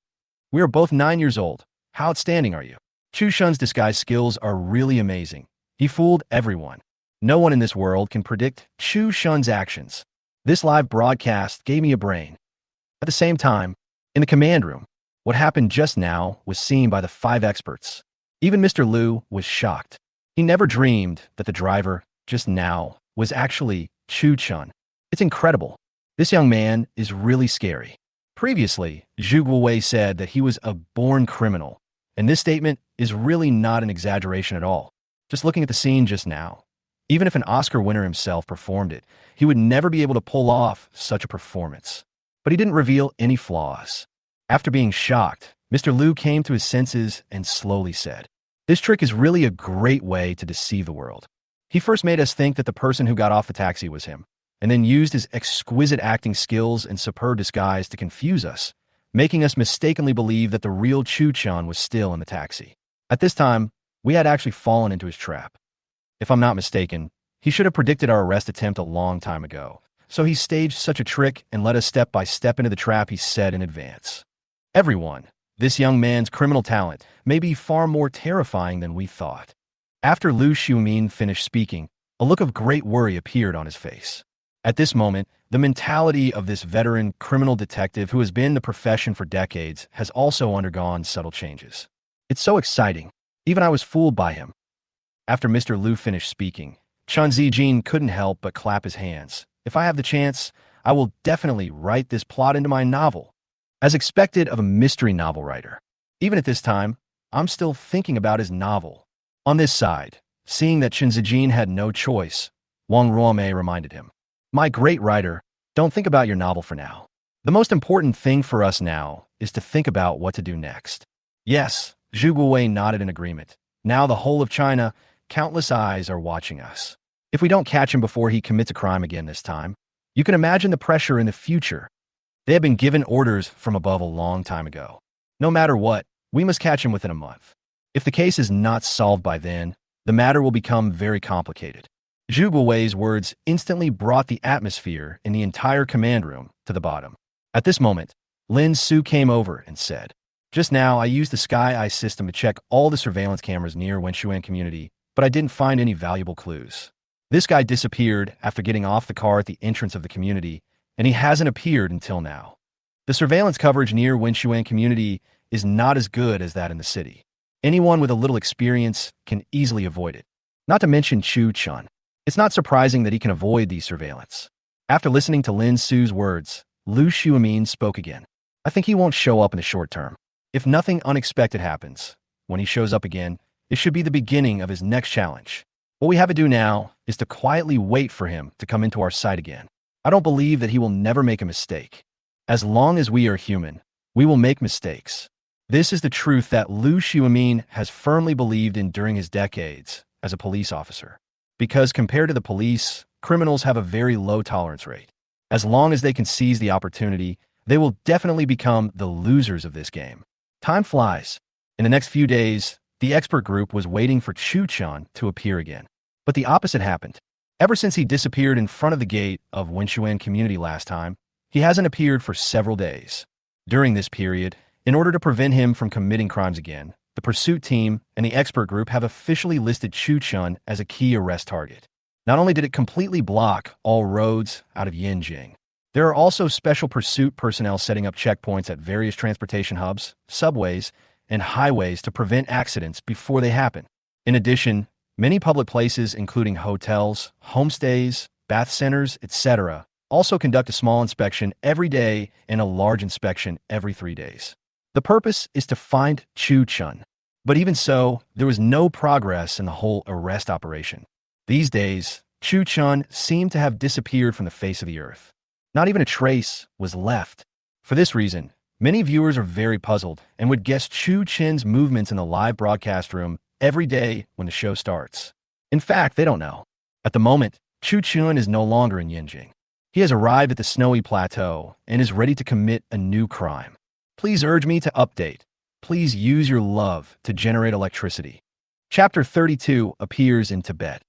We are both 9 years old. How outstanding are you? Chu Chun's disguise skills are really amazing. He fooled everyone. No one in this world can predict Chu Chun's actions. This live broadcast gave me a brain. At the same time, in the command room, what happened just now was seen by the 5 experts. Even Mr. Liu was shocked. He never dreamed that the driver, just now, was actually Chu Chun. It's incredible. This young man is really scary. Previously, Zhu Guowei said that he was a born criminal, and this statement is really not an exaggeration at all. Just looking at the scene just now, even if an Oscar winner himself performed it, he would never be able to pull off such a performance. But he didn't reveal any flaws. After being shocked, Mr. Liu came to his senses and slowly said, this trick is really a great way to deceive the world. He first made us think that the person who got off the taxi was him, and then used his exquisite acting skills and superb disguise to confuse us, making us mistakenly believe that the real Chu Chun was still in the taxi. At this time, we had actually fallen into his trap. If I'm not mistaken, he should have predicted our arrest attempt a long time ago, so he staged such a trick and led us step by step into the trap he set in advance. Everyone, this young man's criminal talent may be far more terrifying than we thought. After Lu Xiumin finished speaking, a look of great worry appeared on his face. At this moment, the mentality of this veteran criminal detective who has been in the profession for decades has also undergone subtle changes. It's so exciting. Even I was fooled by him. After Mr. Liu finished speaking, Chun Zijin couldn't help but clap his hands. If I have the chance, I will definitely write this plot into my novel. As expected of a mystery novel writer. Even at this time, I'm still thinking about his novel. On this side, seeing that Chun Zijin had no choice, Wang Ruomei reminded him, my great writer, don't think about your novel for now. The most important thing for us now is to think about what to do next. Yes, Zhu Guowei nodded in agreement. Now the whole of China, countless eyes are watching us. If we don't catch him before he commits a crime again this time, you can imagine the pressure in the future. They have been given orders from above a long time ago. No matter what, we must catch him within a month. If the case is not solved by then, the matter will become very complicated. Zhu Guowei's words instantly brought the atmosphere in the entire command room to the bottom. At this moment, Lin Su came over and said, just now I used the Sky Eye system to check all the surveillance cameras near Winshuan community, but I didn't find any valuable clues. This guy disappeared after getting off the car at the entrance of the community, and he hasn't appeared until now. The surveillance coverage near Wenchuan community is not as good as that in the city. Anyone with a little experience can easily avoid it. Not to mention Chu Chun. It's not surprising that he can avoid these surveillance. After listening to Lin Su's words, Lu Xiaomin spoke again. I think he won't show up in the short term. If nothing unexpected happens, when he shows up again, it should be the beginning of his next challenge. What we have to do now is to quietly wait for him to come into our sight again. I don't believe that he will never make a mistake. As long as we are human, we will make mistakes. This is the truth that Lu Xiaomin has firmly believed in during his decades as a police officer. Because compared to the police, criminals have a very low tolerance rate. As long as they can seize the opportunity, they will definitely become the losers of this game. Time flies. In the next few days, the expert group was waiting for Chu Chun to appear again. But the opposite happened. Ever since he disappeared in front of the gate of Wenchuan community last time, he hasn't appeared for several days. During this period, in order to prevent him from committing crimes again, the pursuit team and the expert group have officially listed Chu Chun as a key arrest target. Not only did it completely block all roads out of Yanjing, there are also special pursuit personnel setting up checkpoints at various transportation hubs, subways, and highways to prevent accidents before they happen. In addition, many public places, including hotels, homestays, bath centers, etc., also conduct a small inspection every day and a large inspection every 3 days. The purpose is to find Chu Chun. But even so, there was no progress in the whole arrest operation. These days, Chu Chun seemed to have disappeared from the face of the earth. Not even a trace was left. For this reason, many viewers are very puzzled and would guess Chu Chen's movements in the live broadcast room every day when the show starts. In fact, they don't know. At the moment, Chu Chun is no longer in Yanjing. He has arrived at the snowy plateau and is ready to commit a new crime. Please urge me to update. Please use your love to generate electricity. Chapter 32 appears in Tibet.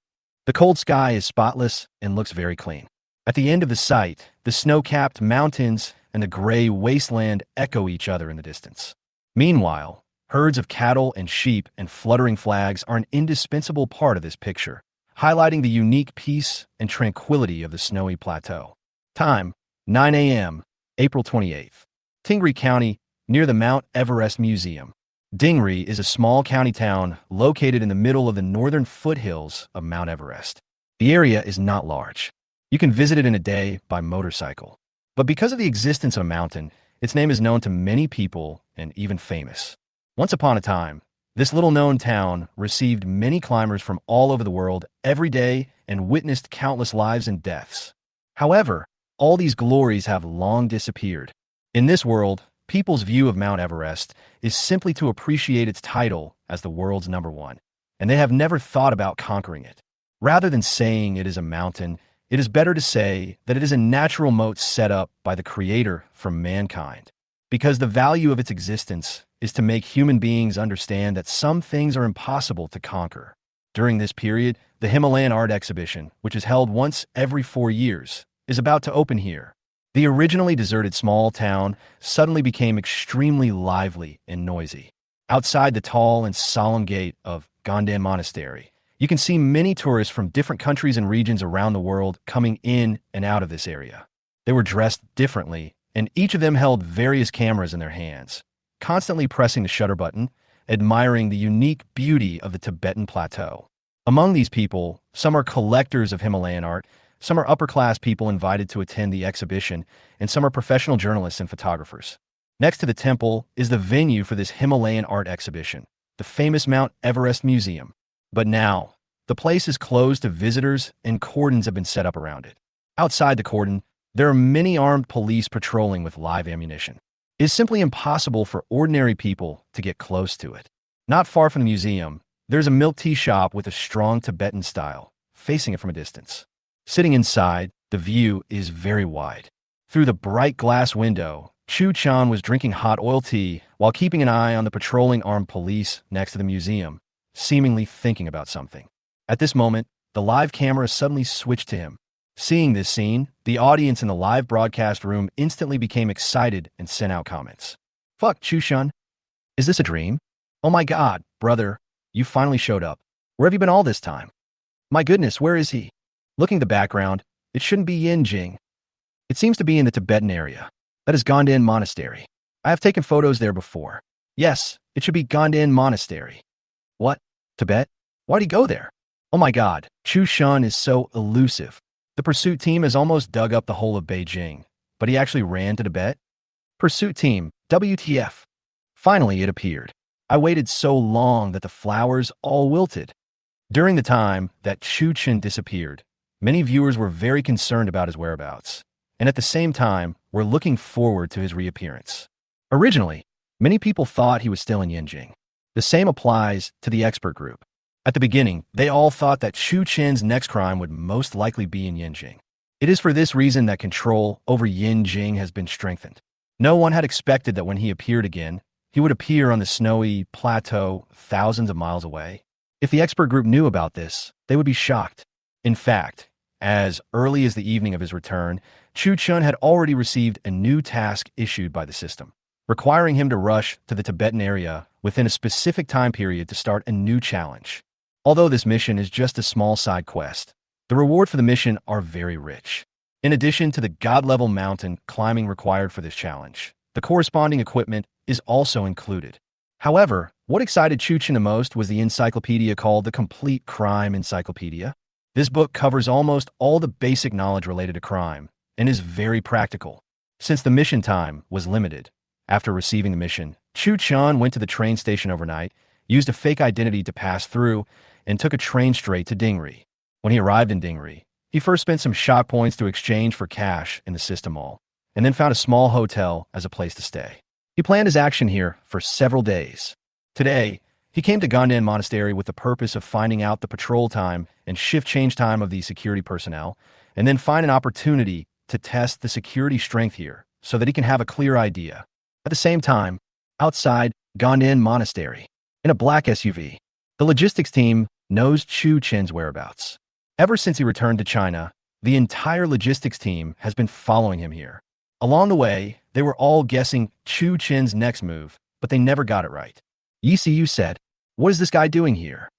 The cold sky is spotless and looks very clean. At the end of the sight, the snow-capped mountains and the gray wasteland echo each other in the distance. Meanwhile, herds of cattle and sheep and fluttering flags are an indispensable part of this picture, highlighting the unique peace and tranquility of the snowy plateau. Time, 9 a.m., April 28th. Tingri County, near the Mount Everest Museum. Dingri is a small county town located in the middle of the northern foothills of Mount Everest. The area is not large. You can visit it in a day by motorcycle. But because of the existence of a mountain, its name is known to many people and even famous. Once upon a time, this little-known town received many climbers from all over the world every day and witnessed countless lives and deaths. However, all these glories have long disappeared. In this world, people's view of Mount Everest is simply to appreciate its title as the world's #1, and they have never thought about conquering it. Rather than saying it is a mountain, it is better to say that it is a natural moat set up by the Creator for mankind, because the value of its existence is to make human beings understand that some things are impossible to conquer. During this period, the Himalayan art exhibition, which is held once every 4 years, is about to open here. The originally deserted small town suddenly became extremely lively and noisy. Outside the tall and solemn gate of Gondan Monastery, you can see many tourists from different countries and regions around the world coming in and out of this area. They were dressed differently, and each of them held various cameras in their hands, constantly pressing the shutter button, admiring the unique beauty of the Tibetan plateau. Among these people, some are collectors of Himalayan art, some are upper-class people invited to attend the exhibition, and some are professional journalists and photographers. Next to the temple is the venue for this Himalayan art exhibition, the famous Mount Everest Museum. But now, the place is closed to visitors and cordons have been set up around it. Outside the cordon, there are many armed police patrolling with live ammunition. It is simply impossible for ordinary people to get close to it. Not far from the museum, there's a milk tea shop with a strong Tibetan style, facing it from a distance. Sitting inside, the view is very wide. Through the bright glass window, Chu Chun was drinking hot oil tea while keeping an eye on the patrolling armed police next to the museum, seemingly thinking about something. At this moment, the live camera suddenly switched to him. Seeing this scene, the audience in the live broadcast room instantly became excited and sent out comments. Fuck, Chu Chun. Is this a dream? Oh my god, brother, you finally showed up. Where have you been all this time? My goodness, where is he? Looking at the background, it shouldn't be Yanjing. It seems to be in the Tibetan area. That is Gondan Monastery. I have taken photos there before. Yes, it should be Gondan Monastery. What? Tibet? Why'd he go there? Oh my god, Chu Chun is so elusive. The pursuit team has almost dug up the whole of Beijing, but he actually ran to Tibet? Pursuit team, WTF. Finally, it appeared. I waited so long that the flowers all wilted. During the time that Chu Chen disappeared, many viewers were very concerned about his whereabouts, and at the same time were looking forward to his reappearance. Originally, many people thought he was still in Yinjing. The same applies to the expert group. At the beginning, they all thought that Chu Chen's next crime would most likely be in Yinjing. It is for this reason that control over Yinjing has been strengthened. No one had expected that when he appeared again, he would appear on the snowy plateau thousands of miles away. If the expert group knew about this, they would be shocked. In fact, as early as the evening of his return, Chu Chun had already received a new task issued by the system, requiring him to rush to the Tibetan area within a specific time period to start a new challenge. Although this mission is just a small side quest, the reward for the mission are very rich. In addition to the god-level mountain climbing required for this challenge, the corresponding equipment is also included. However, what excited Chu Chen the most was the encyclopedia called the Complete Crime Encyclopedia. This book covers almost all the basic knowledge related to crime and is very practical. Since the mission time was limited, after receiving the mission, Chu Chun went to the train station overnight, used a fake identity to pass through, and took a train straight to Dingri. When he arrived in Dingri, he first spent some shot points to exchange for cash in the system mall, and then found a small hotel as a place to stay. He planned his action here for several days. Today, he came to Gondan Monastery with the purpose of finding out the patrol time and shift change time of the security personnel, and then find an opportunity to test the security strength here so that he can have a clear idea. At the same time, outside Gondan Monastery, in a black SUV, the logistics team knows Chu Chen's whereabouts. Ever since he returned to China, the entire logistics team has been following him here. Along the way, they were all guessing Chu Chen's next move, but they never got it right. ECU said, "What is this guy doing here?"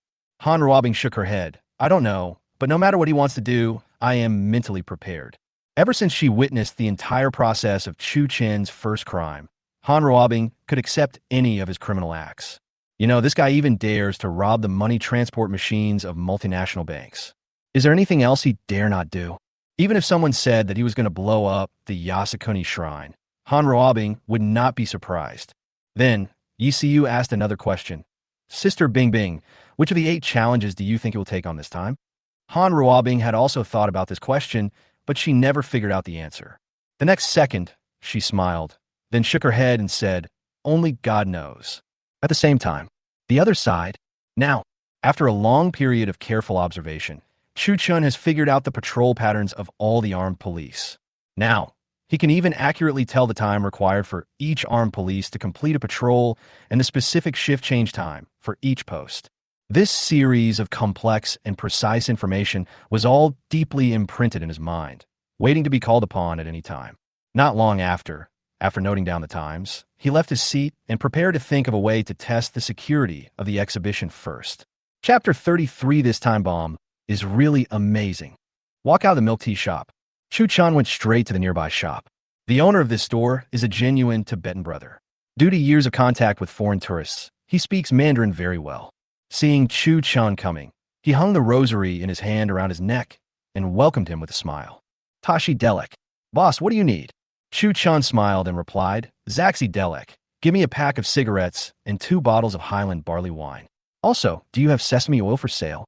Han Ruobing shook her head. "I don't know, but no matter what he wants to do, I am mentally prepared." Ever since she witnessed the entire process of Chu Chen's first crime, Han Ruobing could accept any of his criminal acts. You know, this guy even dares to rob the money transport machines of multinational banks. Is there anything else he dare not do? Even if someone said that he was going to blow up the Yasukuni shrine, Han Ruobing would not be surprised. Then, ECU asked another question. "Sister Bing Bing, which of the 8 challenges do you think you will take on this time?" Han Ruobing had also thought about this question, but she never figured out the answer. The next second, she smiled, then shook her head and said, "Only God knows." At the same time, the other side. Now, after a long period of careful observation, Chu Chun has figured out the patrol patterns of all the armed police. Now, he can even accurately tell the time required for each armed police to complete a patrol and the specific shift change time for each post. This series of complex and precise information was all deeply imprinted in his mind, waiting to be called upon at any time. Not long after noting down the times, he left his seat and prepared to think of a way to test the security of the exhibition first. Chapter 33, This Time Bomb, is really amazing. Walk out of the milk tea shop. Chu Chun went straight to the nearby shop. The owner of this store is a genuine Tibetan brother. Due to years of contact with foreign tourists, he speaks Mandarin very well. Seeing Chu Chun coming, he hung the rosary in his hand around his neck and welcomed him with a smile. "Tashi Delek. Boss, what do you need?" Chu Chun smiled and replied, "Zaxi Delek. Give me a pack of cigarettes and 2 bottles of Highland barley wine. Also, do you have sesame oil for sale?"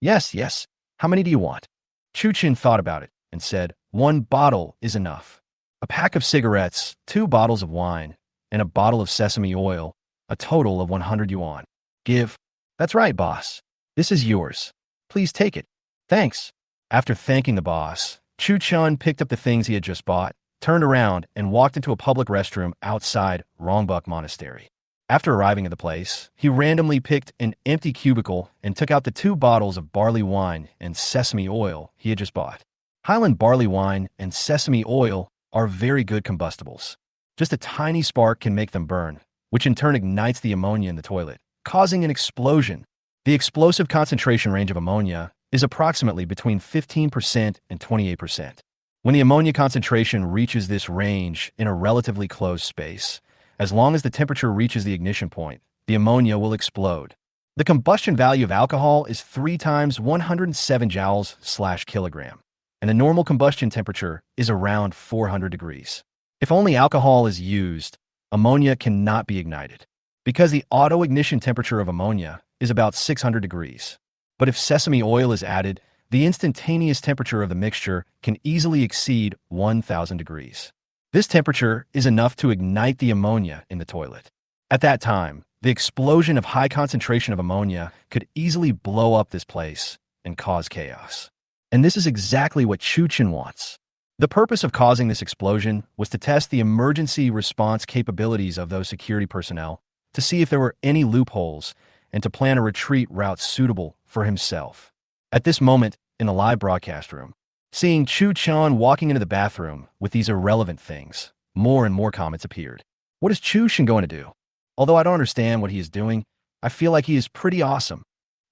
Yes. How many do you want?" Chu Chen thought about it and said, "1 bottle is enough. A pack of cigarettes, 2 bottles of wine, and a bottle of sesame oil, a total of 100 yuan. Give." "That's right, boss. This is yours. Please take it." "Thanks." After thanking the boss, Chu Chun picked up the things he had just bought, turned around, and walked into a public restroom outside Rongbuk Monastery. After arriving at the place, he randomly picked an empty cubicle and took out the 2 bottles of barley wine and sesame oil he had just bought. Highland barley wine and sesame oil are very good combustibles. Just a tiny spark can make them burn, which in turn ignites the ammonia in the toilet, causing an explosion. The explosive concentration range of ammonia is approximately between 15% and 28%. When the ammonia concentration reaches this range in a relatively closed space, as long as the temperature reaches the ignition point, the ammonia will explode. The combustion value of alcohol is 3 times 107 joules/kilogram, and the normal combustion temperature is around 400 degrees. If only alcohol is used, ammonia cannot be ignited, because the auto-ignition temperature of ammonia is about 600 degrees. But if sesame oil is added, the instantaneous temperature of the mixture can easily exceed 1,000 degrees. This temperature is enough to ignite the ammonia in the toilet. At that time, the explosion of high concentration of ammonia could easily blow up this place and cause chaos. And this is exactly what Chu Chen wants. The purpose of causing this explosion was to test the emergency response capabilities of those security personnel, to see if there were any loopholes, and to plan a retreat route suitable for himself. At this moment, in the live broadcast room, seeing Chu Chun walking into the bathroom with these irrelevant things, more and more comments appeared. What is Chu Chen going to do? Although I don't understand what he is doing, I feel like he is pretty awesome.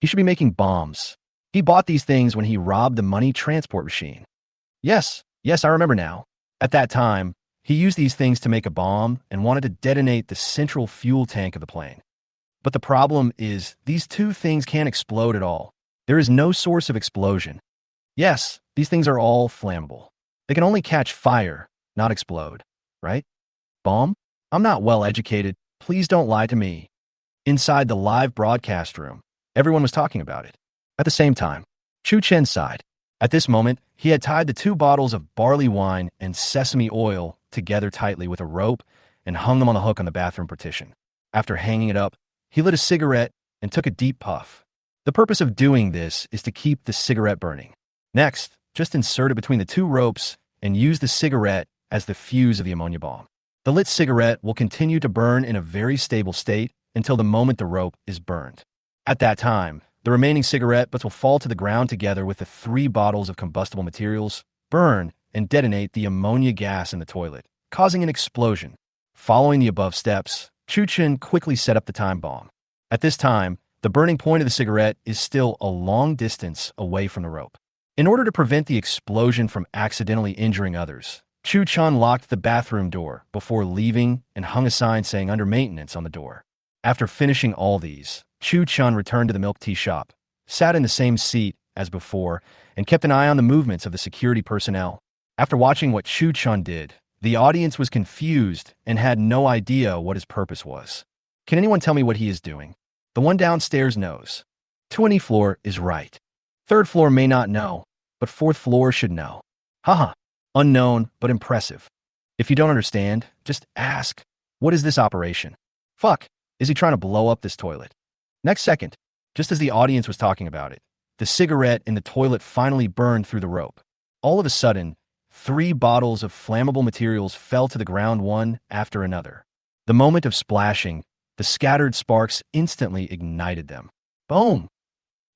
He should be making bombs. He bought these things when he robbed the money transport machine. Yes, I remember now. At that time, he used these things to make a bomb and wanted to detonate the central fuel tank of the plane. But the problem is, these two things can't explode at all. There is no source of explosion. Yes, these things are all flammable. They can only catch fire, not explode, right? Bomb? I'm not well educated. Please don't lie to me. Inside the live broadcast room, everyone was talking about it. At the same time, Chu Chen sighed. At this moment, he had tied the 2 bottles of barley wine and sesame oil together tightly with a rope and hung them on the hook on the bathroom partition. After hanging it up, he lit a cigarette and took a deep puff. The purpose of doing this is to keep the cigarette burning. Next, just insert it between the 2 ropes and use the cigarette as the fuse of the ammonia bomb. The lit cigarette will continue to burn in a very stable state until the moment the rope is burned. At that time, the remaining cigarette butts will fall to the ground together with the 3 bottles of combustible materials, burn, and detonate the ammonia gas in the toilet, causing an explosion. Following the above steps, Chu Chen quickly set up the time bomb. At this time, the burning point of the cigarette is still a long distance away from the rope. In order to prevent the explosion from accidentally injuring others, Chu Chun locked the bathroom door before leaving and hung a sign saying under maintenance on the door. After finishing all these, Chu Chun returned to the milk tea shop, sat in the same seat as before, and kept an eye on the movements of the security personnel. After watching what Chu Chun did, the audience was confused and had no idea what his purpose was. Can anyone tell me what he is doing? The one downstairs knows. 20th floor is right. 3rd floor may not know, but 4th floor should know. Haha. Unknown, but impressive. If you don't understand, just ask. What is this operation? Fuck, is he trying to blow up this toilet? Next second, just as the audience was talking about it, the cigarette in the toilet finally burned through the rope. All of a sudden, 3 bottles of flammable materials fell to the ground one after another. The moment of splashing, the scattered sparks instantly ignited them. Boom!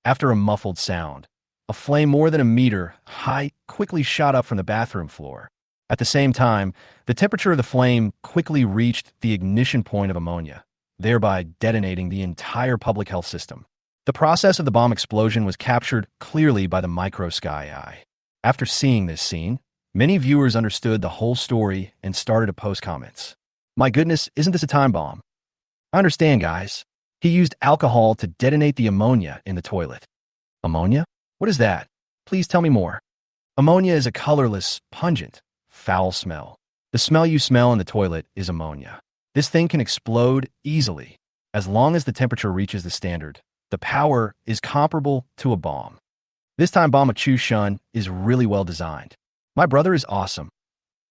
After a muffled sound, a flame more than a meter high quickly shot up from the bathroom floor. At the same time, the temperature of the flame quickly reached the ignition point of ammonia, thereby detonating the entire public health system. The process of the bomb explosion was captured clearly by the micro-sky eye. After seeing this scene, many viewers understood the whole story and started to post comments. My goodness, isn't this a time bomb? I understand, guys. He used alcohol to detonate the ammonia in the toilet. Ammonia? What is that? Please tell me more. Ammonia is a colorless, pungent, foul smell. The smell you smell in the toilet is ammonia. This thing can explode easily. As long as the temperature reaches the standard, the power is comparable to a bomb. This time bomb of Chu Chun is really well designed. My brother is awesome.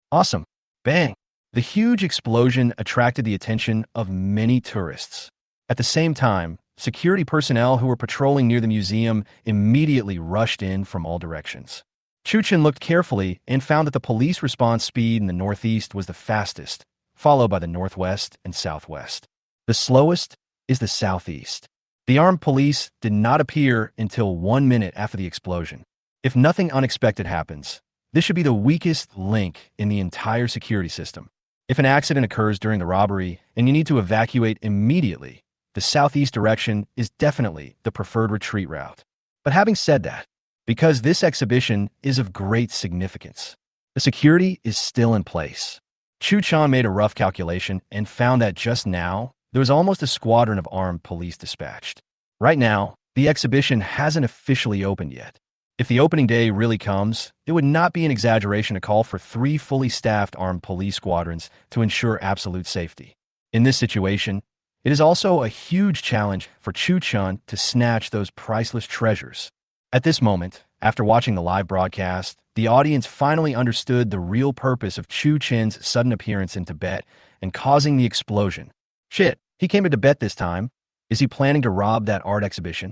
Awesome. Bang. The huge explosion attracted the attention of many tourists. At the same time, security personnel who were patrolling near the museum immediately rushed in from all directions. Chu Chen looked carefully and found that the police response speed in the northeast was the fastest, followed by the northwest and southwest. The slowest is the southeast. The armed police did not appear until 1 minute after the explosion. If nothing unexpected happens, this should be the weakest link in the entire security system. If an accident occurs during the robbery and you need to evacuate immediately, the southeast direction is definitely the preferred retreat route. But having said that, because this exhibition is of great significance, the The security is still in place. Chu Chun made a rough calculation and found that just now, there was almost a squadron of armed police dispatched. Right now, the exhibition hasn't officially opened yet. If the opening day really comes, it would not be an exaggeration to call for 3 fully staffed armed police squadrons to ensure absolute safety. In this situation, it is also a huge challenge for Chu Chun to snatch those priceless treasures. At this moment, after watching the live broadcast, the audience finally understood the real purpose of Chu Chen's sudden appearance in Tibet and causing the explosion. Shit, he came to Tibet this time. Is he planning to rob that art exhibition?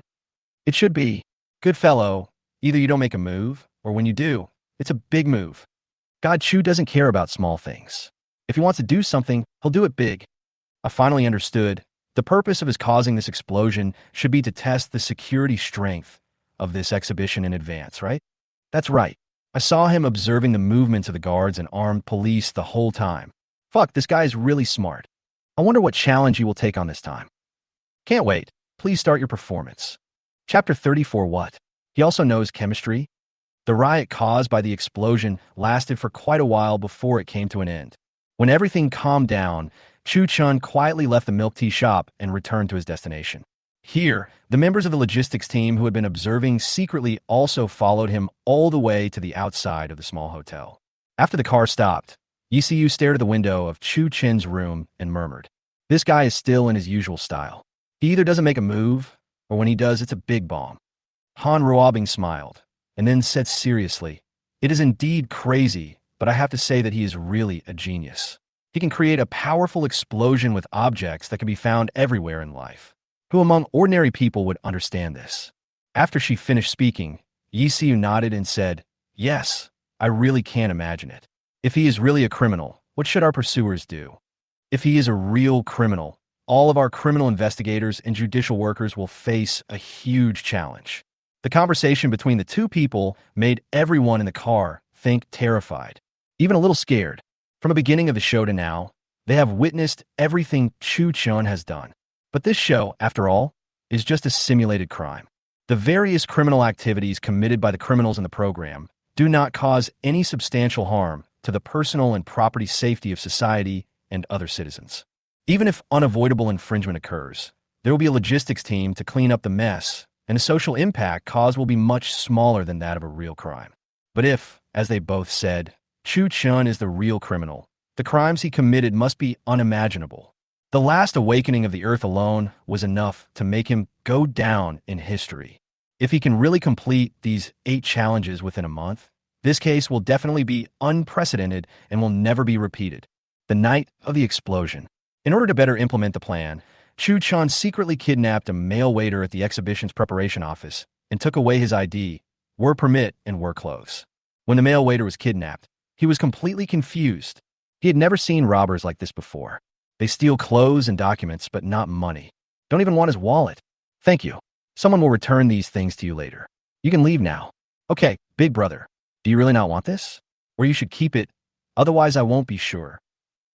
It should be. Good fellow. Either you don't make a move, or when you do, it's a big move. God, Chu doesn't care about small things. If he wants to do something, he'll do it big. I finally understood. The purpose of his causing this explosion should be to test the security strength of this exhibition in advance, right? That's right. I saw him observing the movements of the guards and armed police the whole time. Fuck, this guy is really smart. I wonder what challenge he will take on this time. Can't wait. Please start your performance. Chapter 34 What? He also knows chemistry. The riot caused by the explosion lasted for quite a while before it came to an end. When everything calmed down, Chu Chun quietly left the milk tea shop and returned to his destination. Here, the members of the logistics team who had been observing secretly also followed him all the way to the outside of the small hotel. After the car stopped, Yisu stared at the window of Chu Chen's room and murmured, "This guy is still in his usual style. He either doesn't make a move, or when he does, it's a big bomb." Han Ruobing smiled, and then said seriously, "It is indeed crazy, but I have to say that he is really a genius. He can create a powerful explosion with objects that can be found everywhere in life. Who among ordinary people would understand this?" After she finished speaking, Yisu nodded and said, "Yes, I really can't imagine it. If he is really a criminal, what should our pursuers do? If he is a real criminal, all of our criminal investigators and judicial workers will face a huge challenge." The conversation between the two people made everyone in the car think terrified, even a little scared. From the beginning of the show to now, they have witnessed everything Chu Chun has done. But this show, after all, is just a simulated crime. The various criminal activities committed by the criminals in the program do not cause any substantial harm to the personal and property safety of society and other citizens. Even if unavoidable infringement occurs, there will be a logistics team to clean up the mess, and the social impact caused will be much smaller than that of a real crime. But if, as they both said, Chu Chun is the real criminal, the crimes he committed must be unimaginable. The last awakening of the Earth alone was enough to make him go down in history. If he can really complete these 8 challenges within a month, this case will definitely be unprecedented and will never be repeated. The night of the explosion. In order to better implement the plan, Chu Chun secretly kidnapped a male waiter at the exhibition's preparation office and took away his ID, work permit, and work clothes. When the male waiter was kidnapped, he was completely confused. He had never seen robbers like this before. They steal clothes and documents, but not money. Don't even want his wallet. "Thank you. Someone will return these things to you later. You can leave now." "Okay, big brother. Do you really not want this? Or you should keep it, otherwise I won't be sure."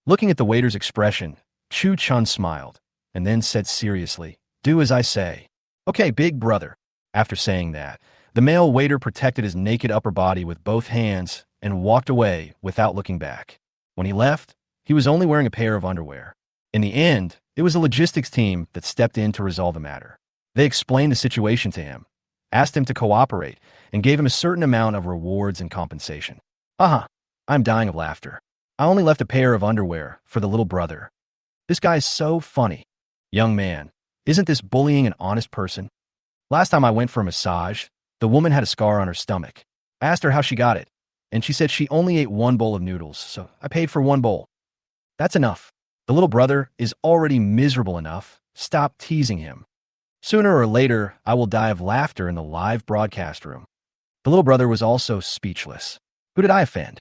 Looking at the waiter's expression, Chu Chun smiled, and then said seriously, "Do as I say." "Okay, big brother." After saying that, the male waiter protected his naked upper body with both hands and walked away without looking back. When he left, he was only wearing a pair of underwear. In the end, it was a logistics team that stepped in to resolve the matter. They explained the situation to him, asked him to cooperate, and gave him a certain amount of rewards and compensation. I'm dying of laughter. I only left a pair of underwear for the little brother. This guy's so funny. Young man, isn't this bullying an honest person? Last time I went for a massage, the woman had a scar on her stomach. I asked her how she got it, and she said she only ate 1 bowl of noodles, so I paid for 1 bowl. That's enough. The little brother is already miserable enough. Stop teasing him. Sooner or later, I will die of laughter in the live broadcast room. The little brother was also speechless. Who did I offend?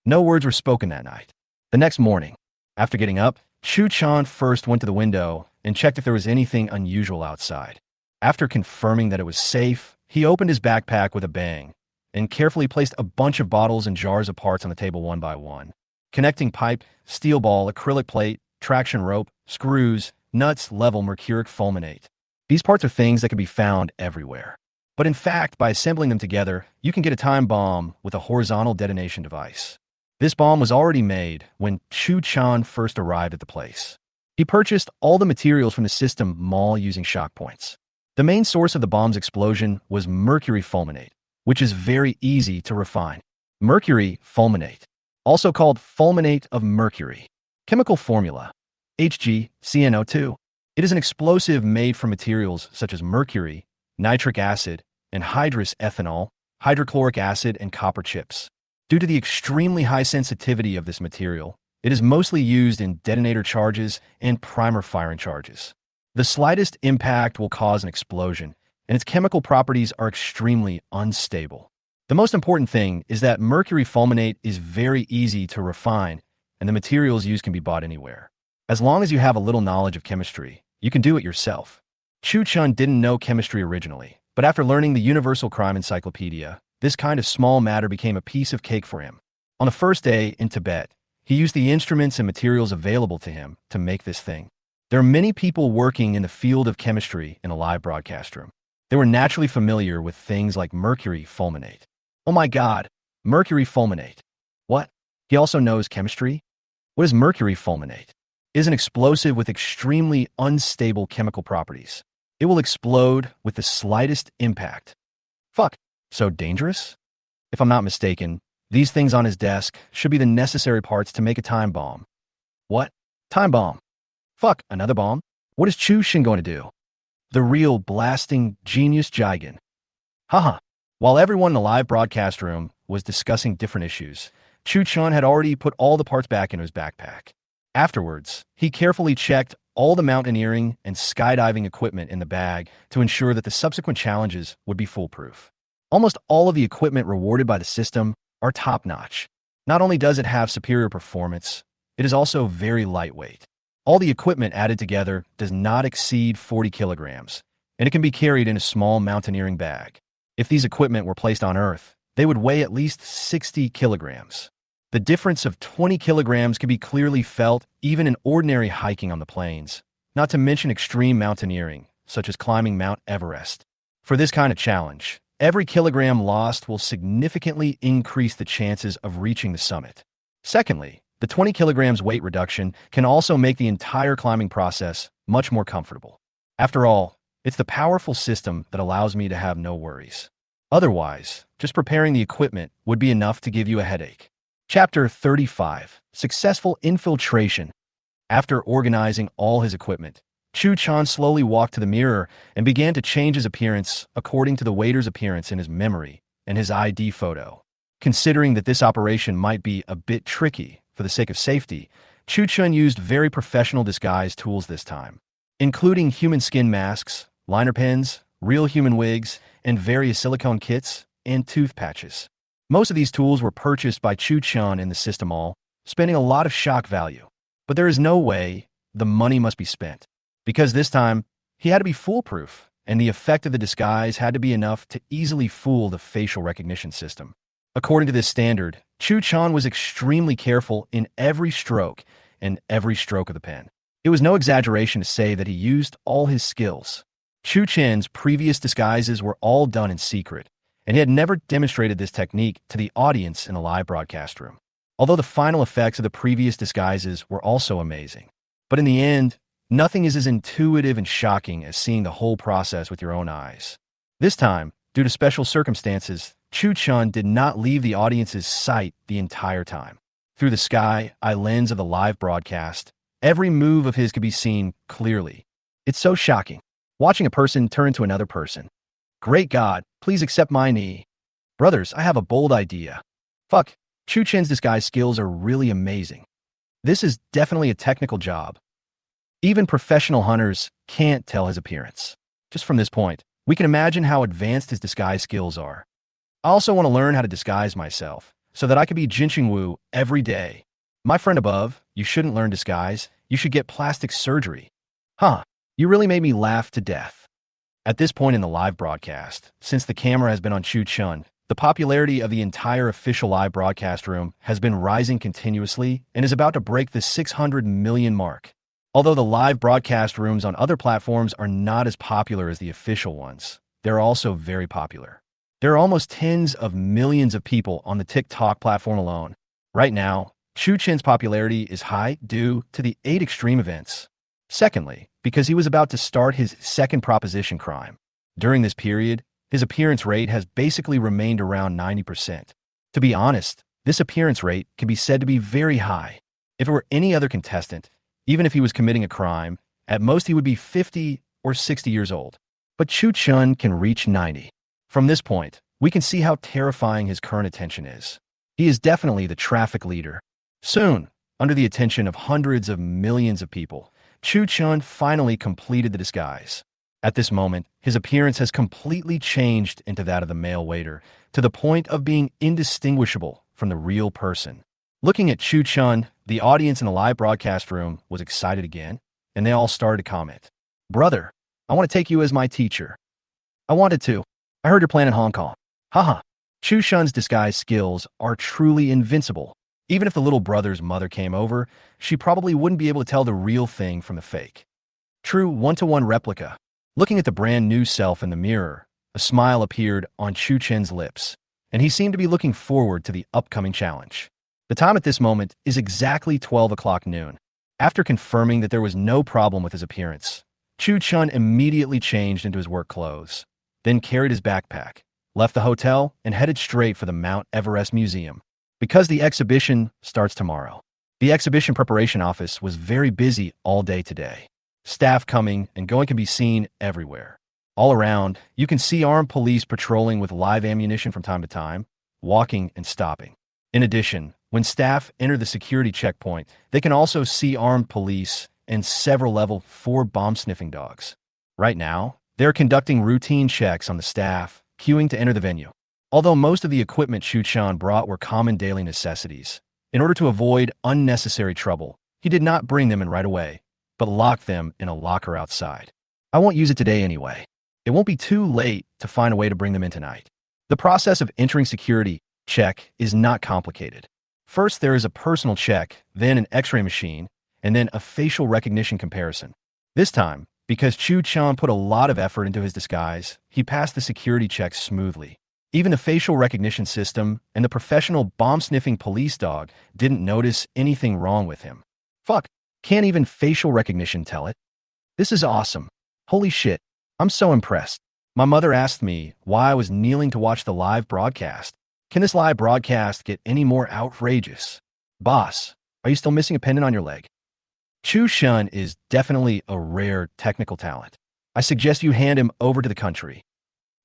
No words were spoken that night. The next morning, after getting up, Chu Chun first went to the window and checked if there was anything unusual outside. After confirming that it was safe, he opened his backpack with a bang and carefully placed a bunch of bottles and jars of parts on the table one by one. Connecting pipe, steel ball, acrylic plate, traction rope, screws, nuts, level, mercuric fulminate. These parts are things that can be found everywhere. But in fact, by assembling them together, you can get a time bomb with a horizontal detonation device. This bomb was already made when Chu Chun first arrived at the place. He purchased all the materials from the system mall using shock points. The main source of the bomb's explosion was mercury fulminate, which is very easy to refine. Mercury fulminate, also called fulminate of mercury. Chemical formula, HgCnO2. It is an explosive made from materials such as mercury, nitric acid, anhydrous ethanol, hydrochloric acid, and copper chips. Due to the extremely high sensitivity of this material, it is mostly used in detonator charges and primer firing charges. The slightest impact will cause an explosion, and its chemical properties are extremely unstable. The most important thing is that mercury fulminate is very easy to refine, and the materials used can be bought anywhere. As long as you have a little knowledge of chemistry, you can do it yourself. Chu Chun didn't know chemistry originally, but after learning the Universal Crime Encyclopedia, this kind of small matter became a piece of cake for him. On the first day in Tibet, he used the instruments and materials available to him to make this thing. There are many people working in the field of chemistry in a live broadcast room. They were naturally familiar with things like mercury fulminate. Oh my God, mercury fulminate. What? He also knows chemistry? What is mercury fulminate? It is an explosive with extremely unstable chemical properties. It will explode with the slightest impact. Fuck, so dangerous? If I'm not mistaken, these things on his desk should be the necessary parts to make a time bomb. What? Time bomb? Fuck, another bomb? What is Chu Chen going to do? The real blasting genius Jigen. Haha. While everyone in the live broadcast room was discussing different issues, Chu Chun had already put all the parts back into his backpack. Afterwards, he carefully checked all the mountaineering and skydiving equipment in the bag to ensure that the subsequent challenges would be foolproof. Almost all of the equipment rewarded by the system are top-notch. Not only does it have superior performance, it is also very lightweight. All the equipment added together does not exceed 40 kilograms, and it can be carried in a small mountaineering bag. If these equipment were placed on Earth, they would weigh at least 60 kilograms. The difference of 20 kilograms can be clearly felt even in ordinary hiking on the plains, not to mention extreme mountaineering, such as climbing Mount Everest. For this kind of challenge, every kilogram lost will significantly increase the chances of reaching the summit. Secondly, the 20 kilograms weight reduction can also make the entire climbing process much more comfortable. After all, it's the powerful system that allows me to have no worries. Otherwise, just preparing the equipment would be enough to give you a headache. Chapter 35. Successful Infiltration. After organizing all his equipment, Chu Chun slowly walked to the mirror and began to change his appearance according to the waiter's appearance in his memory and his ID photo. Considering that this operation might be a bit tricky for the sake of safety, Chu Chun used very professional disguise tools this time, including human skin masks, liner pens, real human wigs, and various silicone kits and tooth patches. Most of these tools were purchased by Chu Chun in the system mall, spending a lot of shock value. But there is no way the money must be spent, because this time he had to be foolproof, and the effect of the disguise had to be enough to easily fool the facial recognition system. According to this standard, Chu Chun was extremely careful in every stroke and every stroke of the pen. It was no exaggeration to say that he used all his skills. Chu Chen's previous disguises were all done in secret, and he had never demonstrated this technique to the audience in a live broadcast room. Although the final effects of the previous disguises were also amazing. But in the end, nothing is as intuitive and shocking as seeing the whole process with your own eyes. This time, due to special circumstances, Chu Chun did not leave the audience's sight the entire time. Through the sky, eye lens of the live broadcast, every move of his could be seen clearly. It's so shocking, watching a person turn to another person. Great God, please accept my knee. Brothers, I have a bold idea. Fuck, Chu Chen's disguise skills are really amazing. This is definitely a technical job. Even professional hunters can't tell his appearance. Just from this point, we can imagine how advanced his disguise skills are. I also want to learn how to disguise myself, so that I can be Jinxing Wu every day. My friend above, you shouldn't learn disguise, you should get plastic surgery. Huh, you really made me laugh to death. At this point in the live broadcast, since the camera has been on Chu Chun, the popularity of the entire official live broadcast room has been rising continuously and is about to break the 600 million mark. Although the live broadcast rooms on other platforms are not as popular as the official ones, they're also very popular. There are almost tens of millions of people on the TikTok platform alone. Right now, Chu Chen's popularity is high due to the 8 extreme events. Secondly, because he was about to start his second proposition crime. During this period, his appearance rate has basically remained around 90%. To be honest, this appearance rate can be said to be very high. If it were any other contestant, even if he was committing a crime, at most he would be 50 or 60 years old. But Chu Chun can reach 90. From this point, we can see how terrifying his current attention is. He is definitely the traffic leader. Soon, under the attention of hundreds of millions of people, Chu Chun finally completed the disguise. At this moment, his appearance has completely changed into that of the male waiter, to the point of being indistinguishable from the real person. Looking at Chu Chun, the audience in the live broadcast room was excited again, and they all started to comment. Brother, I want to take you as my teacher. I wanted to. I heard you're playing in Hong Kong. Haha. Chu Chun's disguise skills are truly invincible. Even if the little brother's mother came over, she probably wouldn't be able to tell the real thing from the fake. True one-to-one replica. Looking at the brand new self in the mirror, a smile appeared on Chu Chen's lips, and he seemed to be looking forward to the upcoming challenge. The time at this moment is exactly 12 o'clock noon. After confirming that there was no problem with his appearance, Chu Chun immediately changed into his work clothes, then carried his backpack, left the hotel, and headed straight for the Mount Everest Museum. Because the exhibition starts tomorrow, the exhibition preparation office was very busy all day today. Staff coming and going can be seen everywhere. All around, you can see armed police patrolling with live ammunition from time to time, walking and stopping. In addition, when staff enter the security checkpoint, they can also see armed police and several level 4 bomb-sniffing dogs. Right now, they're conducting routine checks on the staff, queuing to enter the venue. Although most of the equipment Chu Chun brought were common daily necessities, in order to avoid unnecessary trouble, he did not bring them in right away, but locked them in a locker outside. I won't use it today anyway. It won't be too late to find a way to bring them in tonight. The process of entering security check is not complicated. First, there is a personal check, then an X-ray machine, and then a facial recognition comparison. This time, because Chu Chun put a lot of effort into his disguise, he passed the security check smoothly. Even the facial recognition system and the professional bomb-sniffing police dog didn't notice anything wrong with him. Fuck, can't even facial recognition tell it? This is awesome. Holy shit, I'm so impressed. My mother asked me why I was kneeling to watch the live broadcast. Can this live broadcast get any more outrageous? Boss, are you still missing a pendant on your leg? Chu Chun is definitely a rare technical talent. I suggest you hand him over to the country.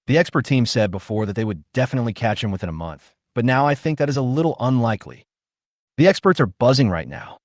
The expert team said before that they would definitely catch him within a month, but now I think that is a little unlikely. The experts are buzzing right now.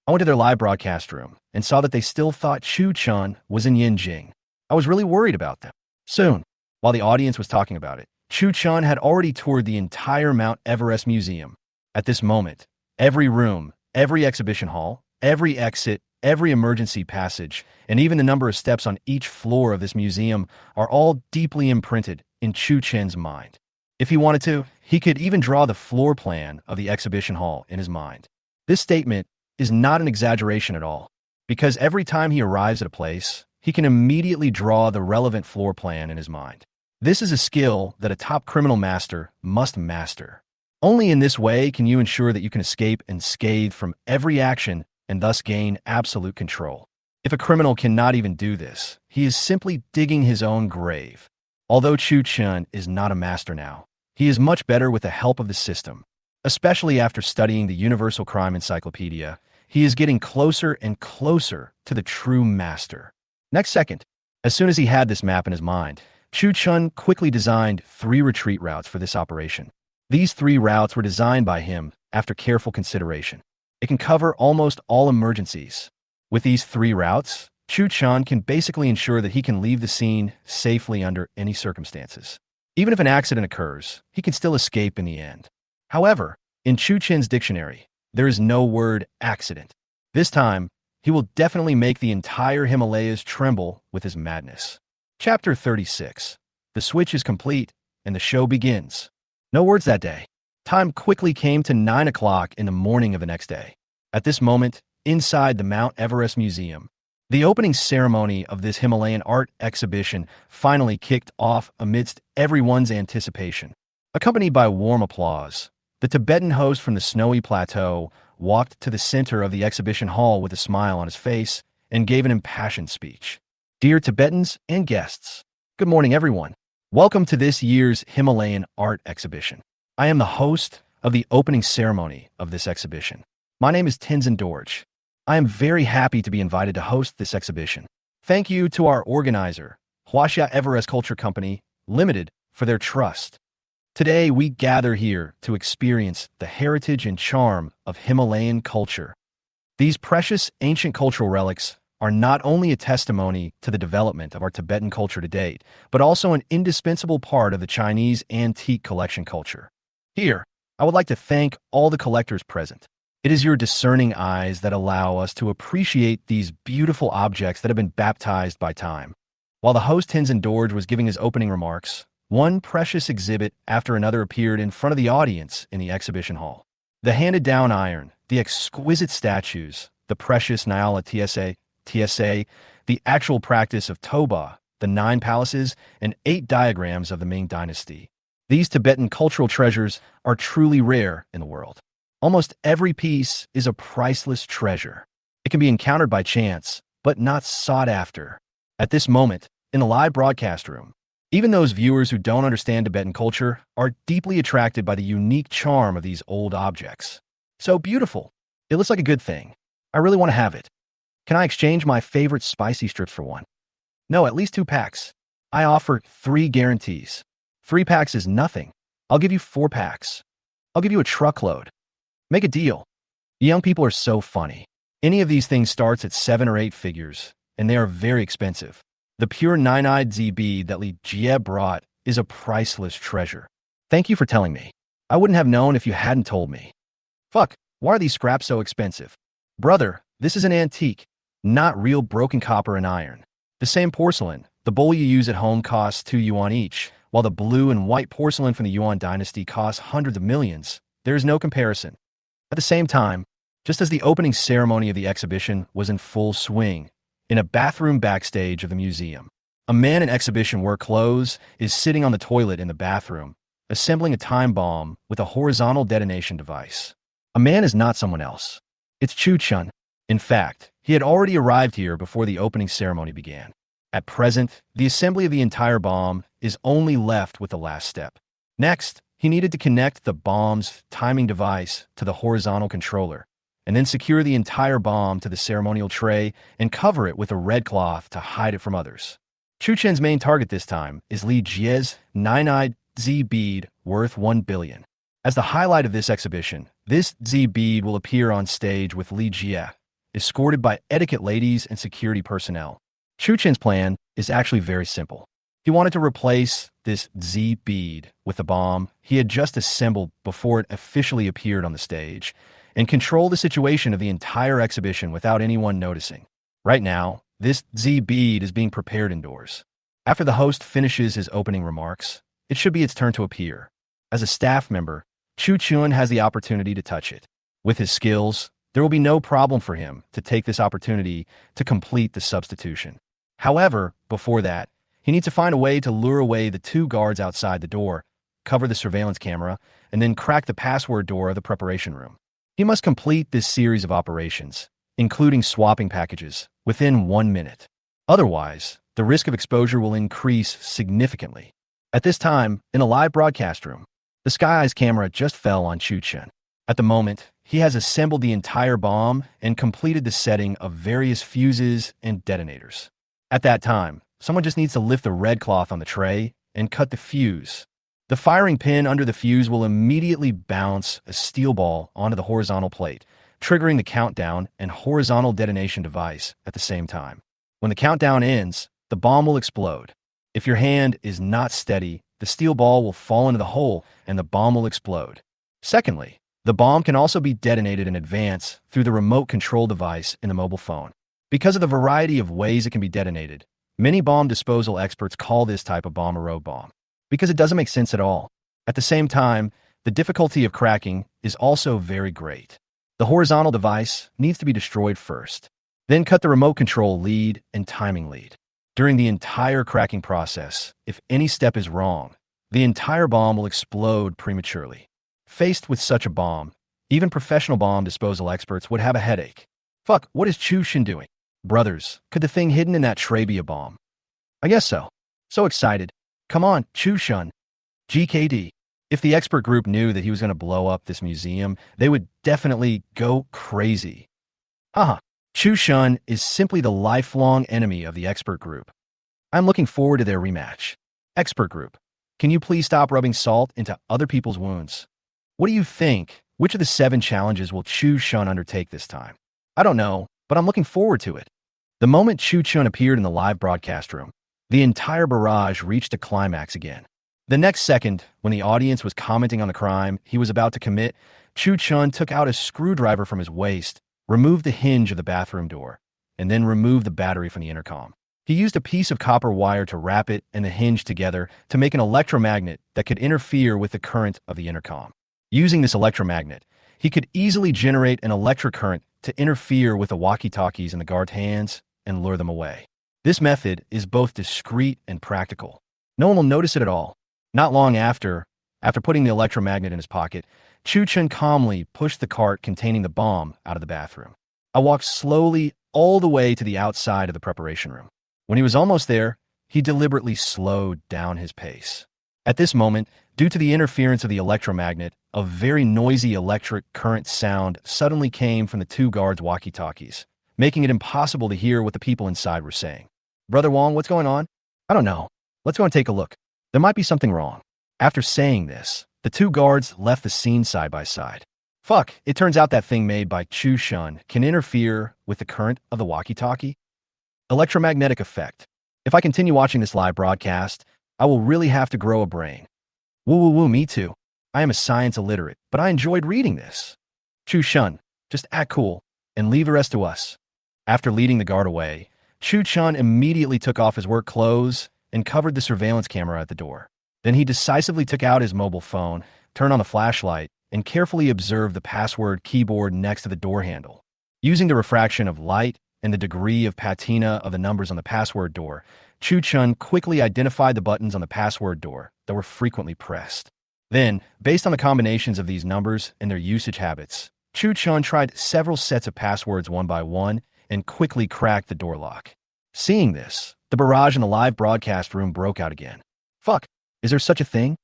I went to their live broadcast room and saw that they still thought Chu Chun was in Yinjing. I was really worried about them. Soon, while the audience was talking about it, Chu Chun had already toured the entire Mount Everest Museum. At this moment, every room, every exhibition hall, every exit, every emergency passage, and even the number of steps on each floor of this museum are all deeply imprinted in Chu Chen's mind. If he wanted to, he could even draw the floor plan of the exhibition hall in his mind. This statement is not an exaggeration at all, because every time he arrives at a place, he can immediately draw the relevant floor plan in his mind. This is a skill that a top criminal master must master. Only in this way can you ensure that you can escape unscathed from every action and thus gain absolute control. If a criminal cannot even do this, he is simply digging his own grave. Although Chu Chun is not a master now, he is much better with the help of the system. Especially after studying the Universal Crime Encyclopedia, he is getting closer and closer to the true master. Next second, as soon as he had this map in his mind, Chu Chun quickly designed 3 retreat routes for this operation. These 3 routes were designed by him after careful consideration. It can cover almost all emergencies. With these 3 routes, Chu Chun can basically ensure that he can leave the scene safely under any circumstances. Even if an accident occurs, he can still escape in the end. However, in Chu Chen's dictionary, there is no word accident. This time, he will definitely make the entire Himalayas tremble with his madness. Chapter 36. The switch is complete, and the show begins. No words that day. Time quickly came to 9 o'clock in the morning of the next day. At this moment, inside the Mount Everest Museum, the opening ceremony of this Himalayan art exhibition finally kicked off amidst everyone's anticipation. Accompanied by warm applause, The Tibetan host from the snowy plateau walked to the center of the exhibition hall with a smile on his face and gave an impassioned speech. Dear Tibetans and guests, good morning, everyone. Welcome to this year's Himalayan art exhibition. I am the host of the opening ceremony of this exhibition. My name is Tenzin Dorje. I am very happy to be invited to host this exhibition. Thank you to our organizer, Huaxia Everest Culture Company, Limited, for their trust. Today, we gather here to experience the heritage and charm of Himalayan culture. These precious ancient cultural relics are not only a testimony to the development of our Tibetan culture to date, but also an indispensable part of the Chinese antique collection culture. Here, I would like to thank all the collectors present. It is your discerning eyes that allow us to appreciate these beautiful objects that have been baptized by time. While the host Tenzin Dorje was giving his opening remarks, one precious exhibit after another appeared in front of the audience in the exhibition hall. The handed-down iron, the exquisite statues, the precious Nyala TSA, the actual practice of Toba, the 9 palaces, and 8 diagrams of the Ming Dynasty. These Tibetan cultural treasures are truly rare in the world. Almost every piece is a priceless treasure. It can be encountered by chance, but not sought after. At this moment, in the live broadcast room, even those viewers who don't understand Tibetan culture are deeply attracted by the unique charm of these old objects. So beautiful. It looks like a good thing. I really want to have it. Can I exchange my favorite spicy strips for one? No, at least 2 packs. I offer 3 guarantees. 3 packs is nothing. I'll give you 4 packs. I'll give you a truckload. Make a deal. Young people are so funny. Any of these things starts at 7 or 8 figures, and they are very expensive. The pure 9-eyed Z bead that Li Jie brought is a priceless treasure. Thank you for telling me. I wouldn't have known if you hadn't told me. Fuck, why are these scraps so expensive? Brother, this is an antique, not real broken copper and iron. The same porcelain, the bowl you use at home costs 2 yuan each, while the blue and white porcelain from the Yuan dynasty costs hundreds of millions. There is no comparison. At the same time, just as the opening ceremony of the exhibition was in full swing, in a bathroom backstage of the museum, a man in exhibition wear clothes is sitting on the toilet in the bathroom, assembling a time bomb with a horizontal detonation device. A man is not someone else. It's Chu Chun. In fact, he had already arrived here before the opening ceremony began. At present, the assembly of the entire bomb is only left with the last step. Next, he needed to connect the bomb's timing device to the horizontal controller, and then secure the entire bomb to the ceremonial tray and cover it with a red cloth to hide it from others. Chu Chen's main target this time is Li Jie's 9-eyed Z bead worth 1 billion. As the highlight of this exhibition, this Z bead will appear on stage with Li Jie, escorted by etiquette ladies and security personnel. Chu Chen's plan is actually very simple. He wanted to replace this Z bead with the bomb he had just assembled before it officially appeared on the stage, and control the situation of the entire exhibition without anyone noticing. Right now, this Z bead is being prepared indoors. After the host finishes his opening remarks, it should be its turn to appear. As a staff member, Chu Chun has the opportunity to touch it. With his skills, there will be no problem for him to take this opportunity to complete the substitution. However, before that, he needs to find a way to lure away the 2 guards outside the door, cover the surveillance camera, and then crack the password door of the preparation room. He must complete this series of operations, including swapping packages, within 1 minute. Otherwise, the risk of exposure will increase significantly. At this time, in a live broadcast room, the Sky Eye's camera just fell on Chu Chen. At the moment, he has assembled the entire bomb and completed the setting of various fuses and detonators. At that time, someone just needs to lift the red cloth on the tray and cut the fuse. The firing pin under the fuse will immediately bounce a steel ball onto the horizontal plate, triggering the countdown and horizontal detonation device at the same time. When the countdown ends, the bomb will explode. If your hand is not steady, the steel ball will fall into the hole and the bomb will explode. Secondly, the bomb can also be detonated in advance through the remote control device in the mobile phone. Because of the variety of ways it can be detonated, many bomb disposal experts call this type of bomb a road bomb, because it doesn't make sense at all. At the same time, the difficulty of cracking is also very great. The horizontal device needs to be destroyed first, then cut the remote control lead and timing lead. During the entire cracking process, if any step is wrong, the entire bomb will explode prematurely. Faced with such a bomb, even professional bomb disposal experts would have a headache. Fuck, what is Chu Chen doing? Brothers, could the thing hidden in that tray be a bomb? I guess so. So excited. Come on, Chu Chun. GKD. If the expert group knew that he was going to blow up this museum, they would definitely go crazy. Haha. Chu Chun is simply the lifelong enemy of the expert group. I'm looking forward to their rematch. Expert group, can you please stop rubbing salt into other people's wounds? What do you think? Which of the 7 challenges will Chu Chun undertake this time? I don't know, but I'm looking forward to it. The moment Chu Chun appeared in the live broadcast room, the entire barrage reached a climax again. The next second, when the audience was commenting on the crime he was about to commit, Chu Chun took out a screwdriver from his waist, removed the hinge of the bathroom door, and then removed the battery from the intercom. He used a piece of copper wire to wrap it and the hinge together to make an electromagnet that could interfere with the current of the intercom. Using this electromagnet, he could easily generate an electric current to interfere with the walkie-talkies in the guard's hands and lure them away. This method is both discreet and practical. No one will notice it at all. Not long after putting the electromagnet in his pocket, Chu Chen calmly pushed the cart containing the bomb out of the bathroom. I walked slowly all the way to the outside of the preparation room. When he was almost there, he deliberately slowed down his pace. At this moment, due to the interference of the electromagnet, a very noisy electric current sound suddenly came from the 2 guards' walkie-talkies, making it impossible to hear what the people inside were saying. Brother Wong, what's going on? I don't know. Let's go and take a look. There might be something wrong. After saying this, the 2 guards left the scene side by side. Fuck, it turns out that thing made by Chu Chun can interfere with the current of the walkie-talkie. Electromagnetic effect. If I continue watching this live broadcast, I will really have to grow a brain. Woo, me too. I am a science illiterate, but I enjoyed reading this. Chu Chun, just act cool and leave the rest to us. After leading the guard away, Chu Chun immediately took off his work clothes and covered the surveillance camera at the door. Then he decisively took out his mobile phone, turned on the flashlight, and carefully observed the password keyboard next to the door handle. Using the refraction of light and the degree of patina of the numbers on the password door, Chu Chun quickly identified the buttons on the password door that were frequently pressed. Then, based on the combinations of these numbers and their usage habits, Chu Chun tried several sets of passwords one by one and quickly cracked the door lock. Seeing this, the barrage in the live broadcast room broke out again. Fuck, is there such a thing?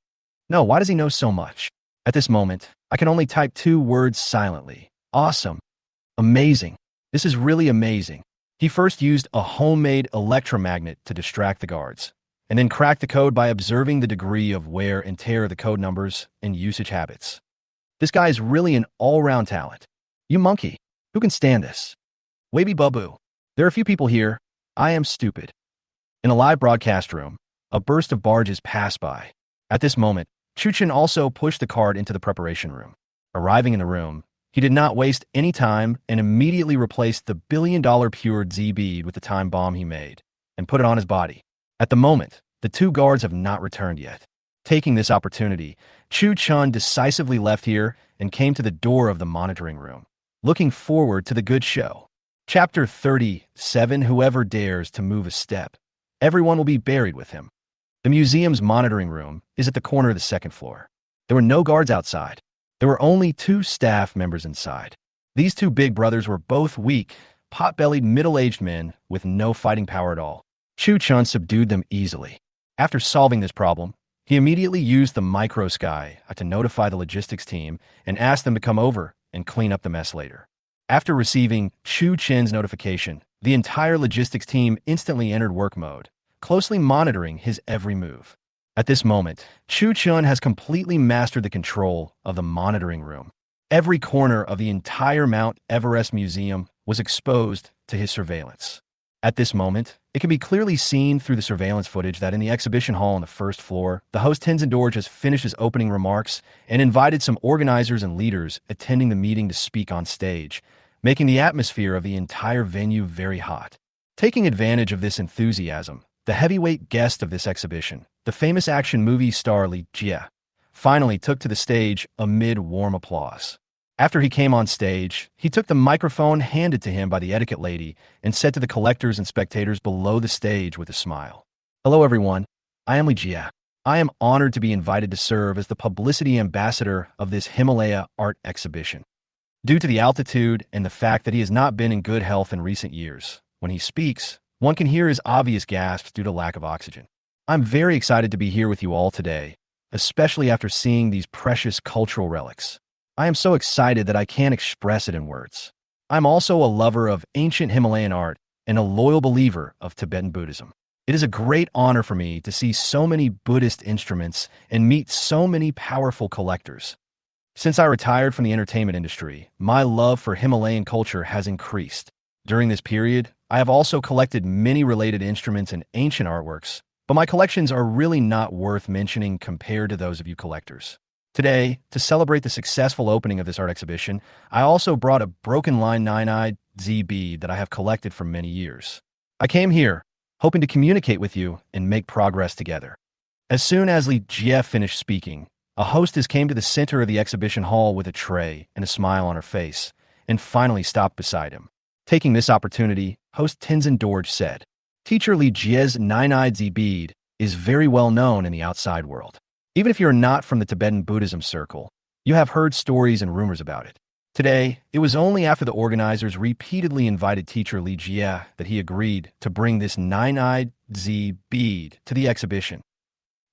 No, why does he know so much? At this moment, I can only type 2 words silently. Awesome. Amazing. This is really amazing. He first used a homemade electromagnet to distract the guards, and then cracked the code by observing the degree of wear and tear of the code numbers and usage habits. This guy is really an all-round talent. You monkey. Who can stand this? Waby Babu. There are a few people here. I am stupid. In a live broadcast room, a burst of barges passed by. At this moment, Chu Chen also pushed the cart into the preparation room. Arriving in the room, he did not waste any time and immediately replaced the billion-dollar pure Z bead with the time bomb he made and put it on his body. At the moment, the 2 guards have not returned yet. Taking this opportunity, Chu Chun decisively left here and came to the door of the monitoring room, looking forward to the good show. Chapter 37, Whoever dares to move a step, everyone will be buried with him. The museum's monitoring room is at the corner of the 2nd floor. There were no guards outside. There were only 2 staff members inside. These 2 big brothers were both weak, pot-bellied middle-aged men with no fighting power at all. Chu Chun subdued them easily. After solving this problem, he immediately used the micro-sky to notify the logistics team and asked them to come over and clean up the mess later. After receiving Chu Chen's notification, the entire logistics team instantly entered work mode, closely monitoring his every move. At this moment, Chu Chun has completely mastered the control of the monitoring room. Every corner of the entire Mount Everest Museum was exposed to his surveillance. At this moment, it can be clearly seen through the surveillance footage that in the exhibition hall on the 1st floor, the host Tenzin Dorje has finished his opening remarks and invited some organizers and leaders attending the meeting to speak on stage, making the atmosphere of the entire venue very hot. Taking advantage of this enthusiasm, the heavyweight guest of this exhibition, the famous action movie star Li Jie, finally took to the stage amid warm applause. After he came on stage, he took the microphone handed to him by the etiquette lady and said to the collectors and spectators below the stage with a smile, "Hello everyone, I am Li Jie. I am honored to be invited to serve as the publicity ambassador of this Himalaya art exhibition. Due to the altitude and the fact that he has not been in good health in recent years, when he speaks, one can hear his obvious gasps due to lack of oxygen. I'm very excited to be here with you all today, especially after seeing these precious cultural relics. I am so excited that I can't express it in words. I'm also a lover of ancient Himalayan art and a loyal believer of Tibetan Buddhism. It is a great honor for me to see so many Buddhist instruments and meet so many powerful collectors. Since I retired from the entertainment industry, my love for Himalayan culture has increased. During this period, I have also collected many related instruments and ancient artworks, but my collections are really not worth mentioning compared to those of you collectors. Today, to celebrate the successful opening of this art exhibition, I also brought a broken line 9-eyed Z bead that I have collected for many years. I came here, hoping to communicate with you and make progress together. As soon as Li Jie finished speaking, a hostess came to the center of the exhibition hall with a tray and a smile on her face, and finally stopped beside him. Taking this opportunity, host Tenzin Dorje said, "Teacher Li Jie's 9-eyed Z bead is very well known in the outside world. Even if you're not from the Tibetan Buddhism circle, you have heard stories and rumors about it. Today, it was only after the organizers repeatedly invited teacher Li Jie that he agreed to bring this 9-eyed Z bead to the exhibition.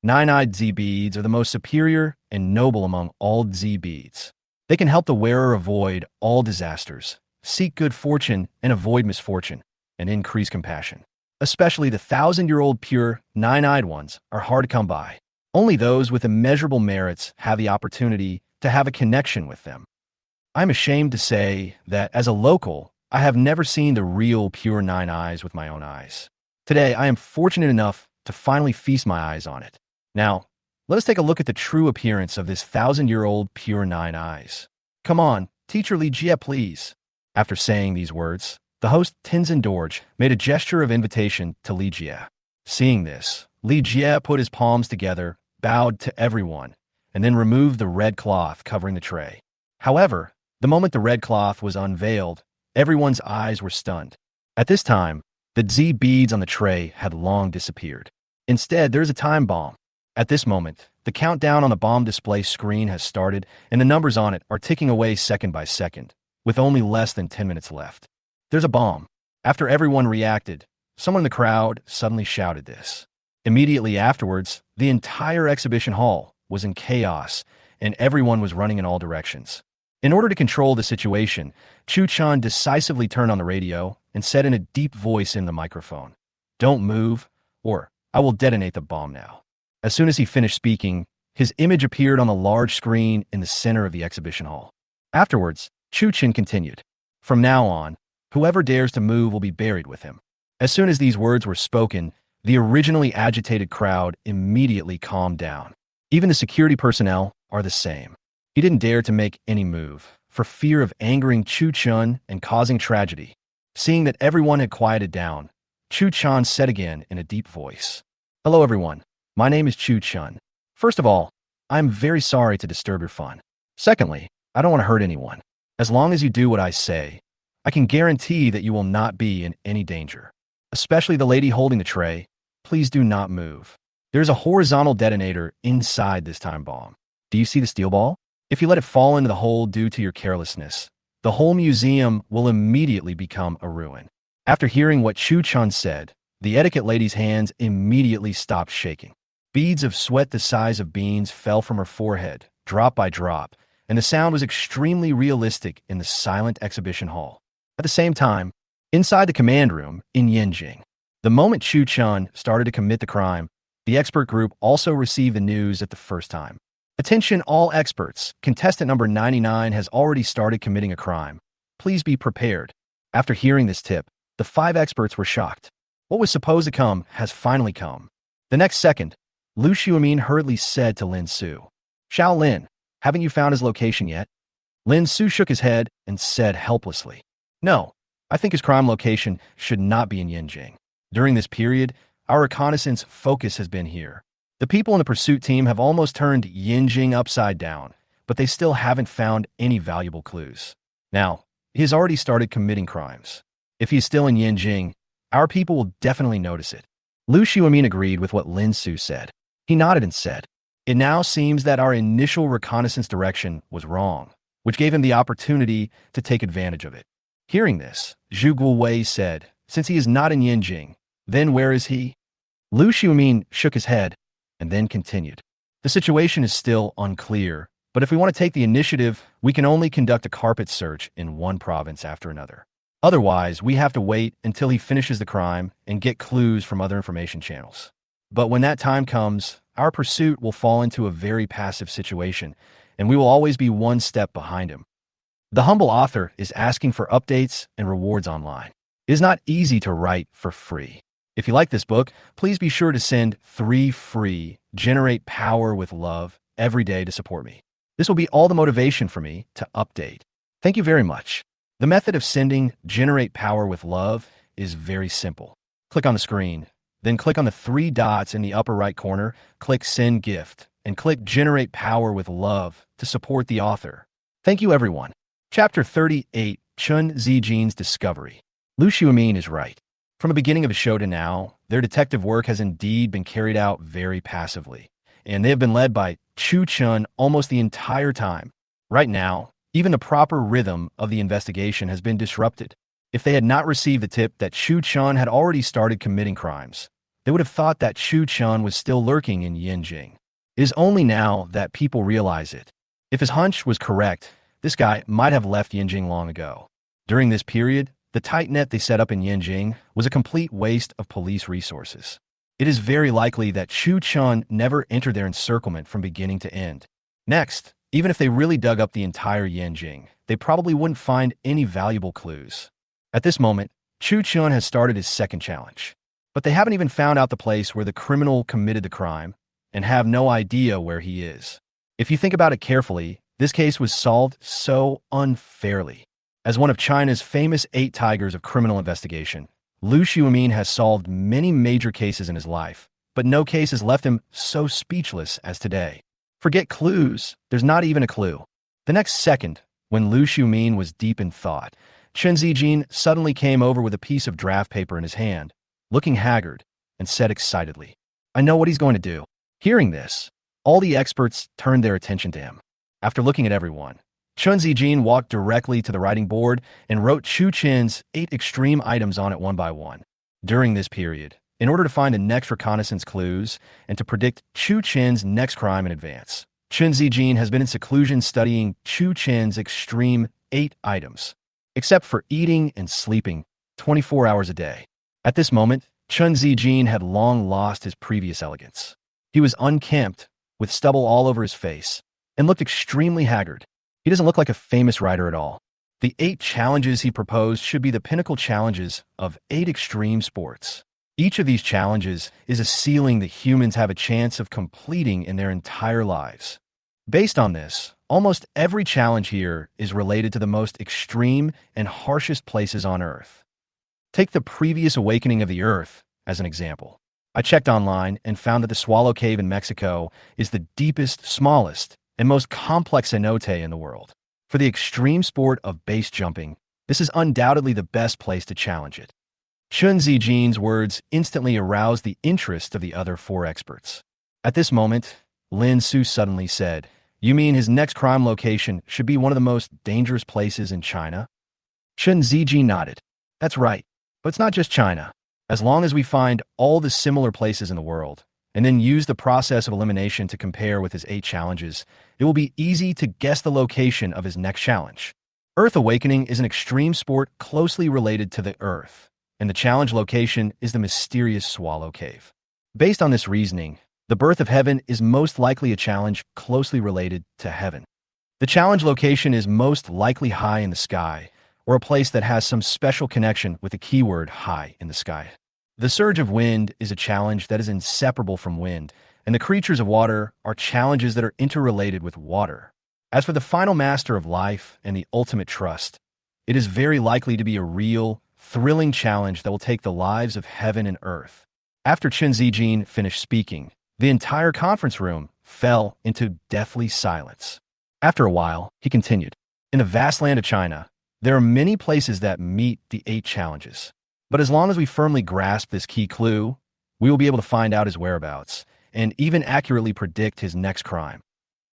9-eyed Z beads are the most superior and noble among all Z beads. They can help the wearer avoid all disasters, seek good fortune and avoid misfortune, and increase compassion. Especially the 1,000-year-old pure 9-eyed ones are hard to come by. Only those with immeasurable merits have the opportunity to have a connection with them. I'm ashamed to say that as a local, I have never seen the real pure 9 eyes with my own eyes. Today, I am fortunate enough to finally feast my eyes on it. Now, let us take a look at the true appearance of this 1,000-year-old pure 9 eyes. Come on, teacher Li Jie, please." After saying these words, the host Tenzin Dorje made a gesture of invitation to Li Jie. Seeing this, Li Jie put his palms together, bowed to everyone, and then removed the red cloth covering the tray. However, the moment the red cloth was unveiled, everyone's eyes were stunned. At this time, the Z beads on the tray had long disappeared. Instead, there is a time bomb. At this moment, the countdown on the bomb display screen has started, and the numbers on it are ticking away second by second, with only less than 10 minutes left. There's a bomb. After everyone reacted, someone in the crowd suddenly shouted this. Immediately afterwards, the entire exhibition hall was in chaos, and everyone was running in all directions. In order to control the situation, Chu Chun decisively turned on the radio and said in a deep voice in the microphone, "Don't move, or I will detonate the bomb now." As soon as he finished speaking, his image appeared on the large screen in the center of the exhibition hall. Afterwards, Chu Chen continued, "From now on, whoever dares to move will be buried with him." As soon as these words were spoken, the originally agitated crowd immediately calmed down. Even the security personnel are the same. He didn't dare to make any move, for fear of angering Chu Chun and causing tragedy. Seeing that everyone had quieted down, Chu Chun said again in a deep voice, "Hello everyone, my name is Chu Chun. First of all, I'm very sorry to disturb your fun. Secondly, I don't want to hurt anyone. As long as you do what I say, I can guarantee that you will not be in any danger. Especially the lady holding the tray, please do not move. There's a horizontal detonator inside this time bomb. Do you see the steel ball? If you let it fall into the hole due to your carelessness, the whole museum will immediately become a ruin." After hearing what Chu Chun said, the etiquette lady's hands immediately stopped shaking. Beads of sweat the size of beans fell from her forehead, drop by drop, and the sound was extremely realistic in the silent exhibition hall. At the same time, inside the command room in Yenjing, the moment Chu Chun started to commit the crime, the expert group also received the news at the first time. "Attention all experts, contestant number 99 has already started committing a crime. Please be prepared." After hearing this tip, the 5 experts were shocked. What was supposed to come has finally come. The next second, Lu Xiumin hurriedly said to Lin Su, "Xiao Lin, haven't you found his location yet?" Lin Su shook his head and said helplessly, "No, I think his crime location should not be in Yenjing. During this period, our reconnaissance focus has been here. The people in the pursuit team have almost turned Yenjing upside down, but they still haven't found any valuable clues. Now, he has already started committing crimes. If he is still in Yenjing, our people will definitely notice it." Lu Xiumin agreed with what Lin Su said. He nodded and said, "It now seems that our initial reconnaissance direction was wrong," which gave him the opportunity to take advantage of it. Hearing this, Zhu Guowei said, "Since he is not in Yinjing, then where is he?" Lu Xiumin shook his head and then continued. "The situation is still unclear, but if we want to take the initiative, we can only conduct a carpet search in one province after another. Otherwise, we have to wait until he finishes the crime and get clues from other information channels. But when that time comes, our pursuit will fall into a very passive situation, and we will always be one step behind him." The humble author is asking for updates and rewards online. It is not easy to write for free. If you like this book, please be sure to send 3 free Generate Power with Love every day to support me. This will be all the motivation for me to update. Thank you very much. The method of sending Generate Power with Love is very simple. Click on the screen, then click on the 3 dots in the upper right corner, click Send Gift, and click Generate Power with Love to support the author. Thank you, everyone. Chapter 38, Chun Zijin's Discovery. Lu Xiumin is right. From the beginning of the show to now, their detective work has indeed been carried out very passively, and they have been led by Chu Chun almost the entire time. Right now, even the proper rhythm of the investigation has been disrupted. If they had not received the tip that Chu Chun had already started committing crimes, they would have thought that Chu Chun was still lurking in Yinjing. It is only now that people realize it. If his hunch was correct, this guy might have left Yinjing long ago. During this period, the tight net they set up in Yinjing was a complete waste of police resources. It is very likely that Chu Chun never entered their encirclement from beginning to end. Next, even if they really dug up the entire Yinjing, they probably wouldn't find any valuable clues. At this moment, Chu Chun has started his second challenge. But they haven't even found out the place where the criminal committed the crime and have no idea where he is. If you think about it carefully, this case was solved so unfairly. As one of China's famous 8 tigers of criminal investigation, Lu Xiumin has solved many major cases in his life, but no case has left him so speechless as today. Forget clues, there's not even a clue. The next second, when Lu Xiumin was deep in thought, Chen Zijin suddenly came over with a piece of draft paper in his hand, looking haggard, and said excitedly, "I know what he's going to do." Hearing this, all the experts turned their attention to him. After looking at everyone, Chen Zijin walked directly to the writing board and wrote Chu Chen's 8 extreme items on it one by one. During this period, in order to find the next reconnaissance clues and to predict Chu Chen's next crime in advance, Chen Zijin has been in seclusion studying Chu Chen's extreme 8 items, except for eating and sleeping 24 hours a day. At this moment, Chen Zijin had long lost his previous elegance. He was unkempt, with stubble all over his face, and looked extremely haggard. He doesn't look like a famous writer at all. The 8 challenges he proposed should be the pinnacle challenges of 8 extreme sports. Each of these challenges is a ceiling that humans have a chance of completing in their entire lives. Based on this, almost every challenge here is related to the most extreme and harshest places on Earth. Take the previous awakening of the Earth as an example. I checked online and found that the Swallow Cave in Mexico is the deepest, smallest, and most complex cenote in the world. For the extreme sport of base jumping, this is undoubtedly the best place to challenge it. Chen Zijin's words instantly aroused the interest of the other 4 experts. At this moment, Lin Su suddenly said, "You mean his next crime location should be one of the most dangerous places in China?" Chen Zijin nodded. "That's right, but it's not just China. As long as we find all the similar places in the world, and then use the process of elimination to compare with his 8 challenges, it will be easy to guess the location of his next challenge. Earth Awakening is an extreme sport closely related to the Earth, and the challenge location is the mysterious Swallow Cave. Based on this reasoning, the birth of heaven is most likely a challenge closely related to heaven. The challenge location is most likely high in the sky, or a place that has some special connection with the keyword high in the sky. The surge of wind is a challenge that is inseparable from wind, and the creatures of water are challenges that are interrelated with water. As for the final master of life and the ultimate trust, it is very likely to be a real, thrilling challenge that will take the lives of heaven and earth. After Chen Zijin finished speaking, the entire conference room fell into deathly silence. After a while, he continued, "In the vast land of China, there are many places that meet the 8 challenges. But as long as we firmly grasp this key clue, we will be able to find out his whereabouts and even accurately predict his next crime.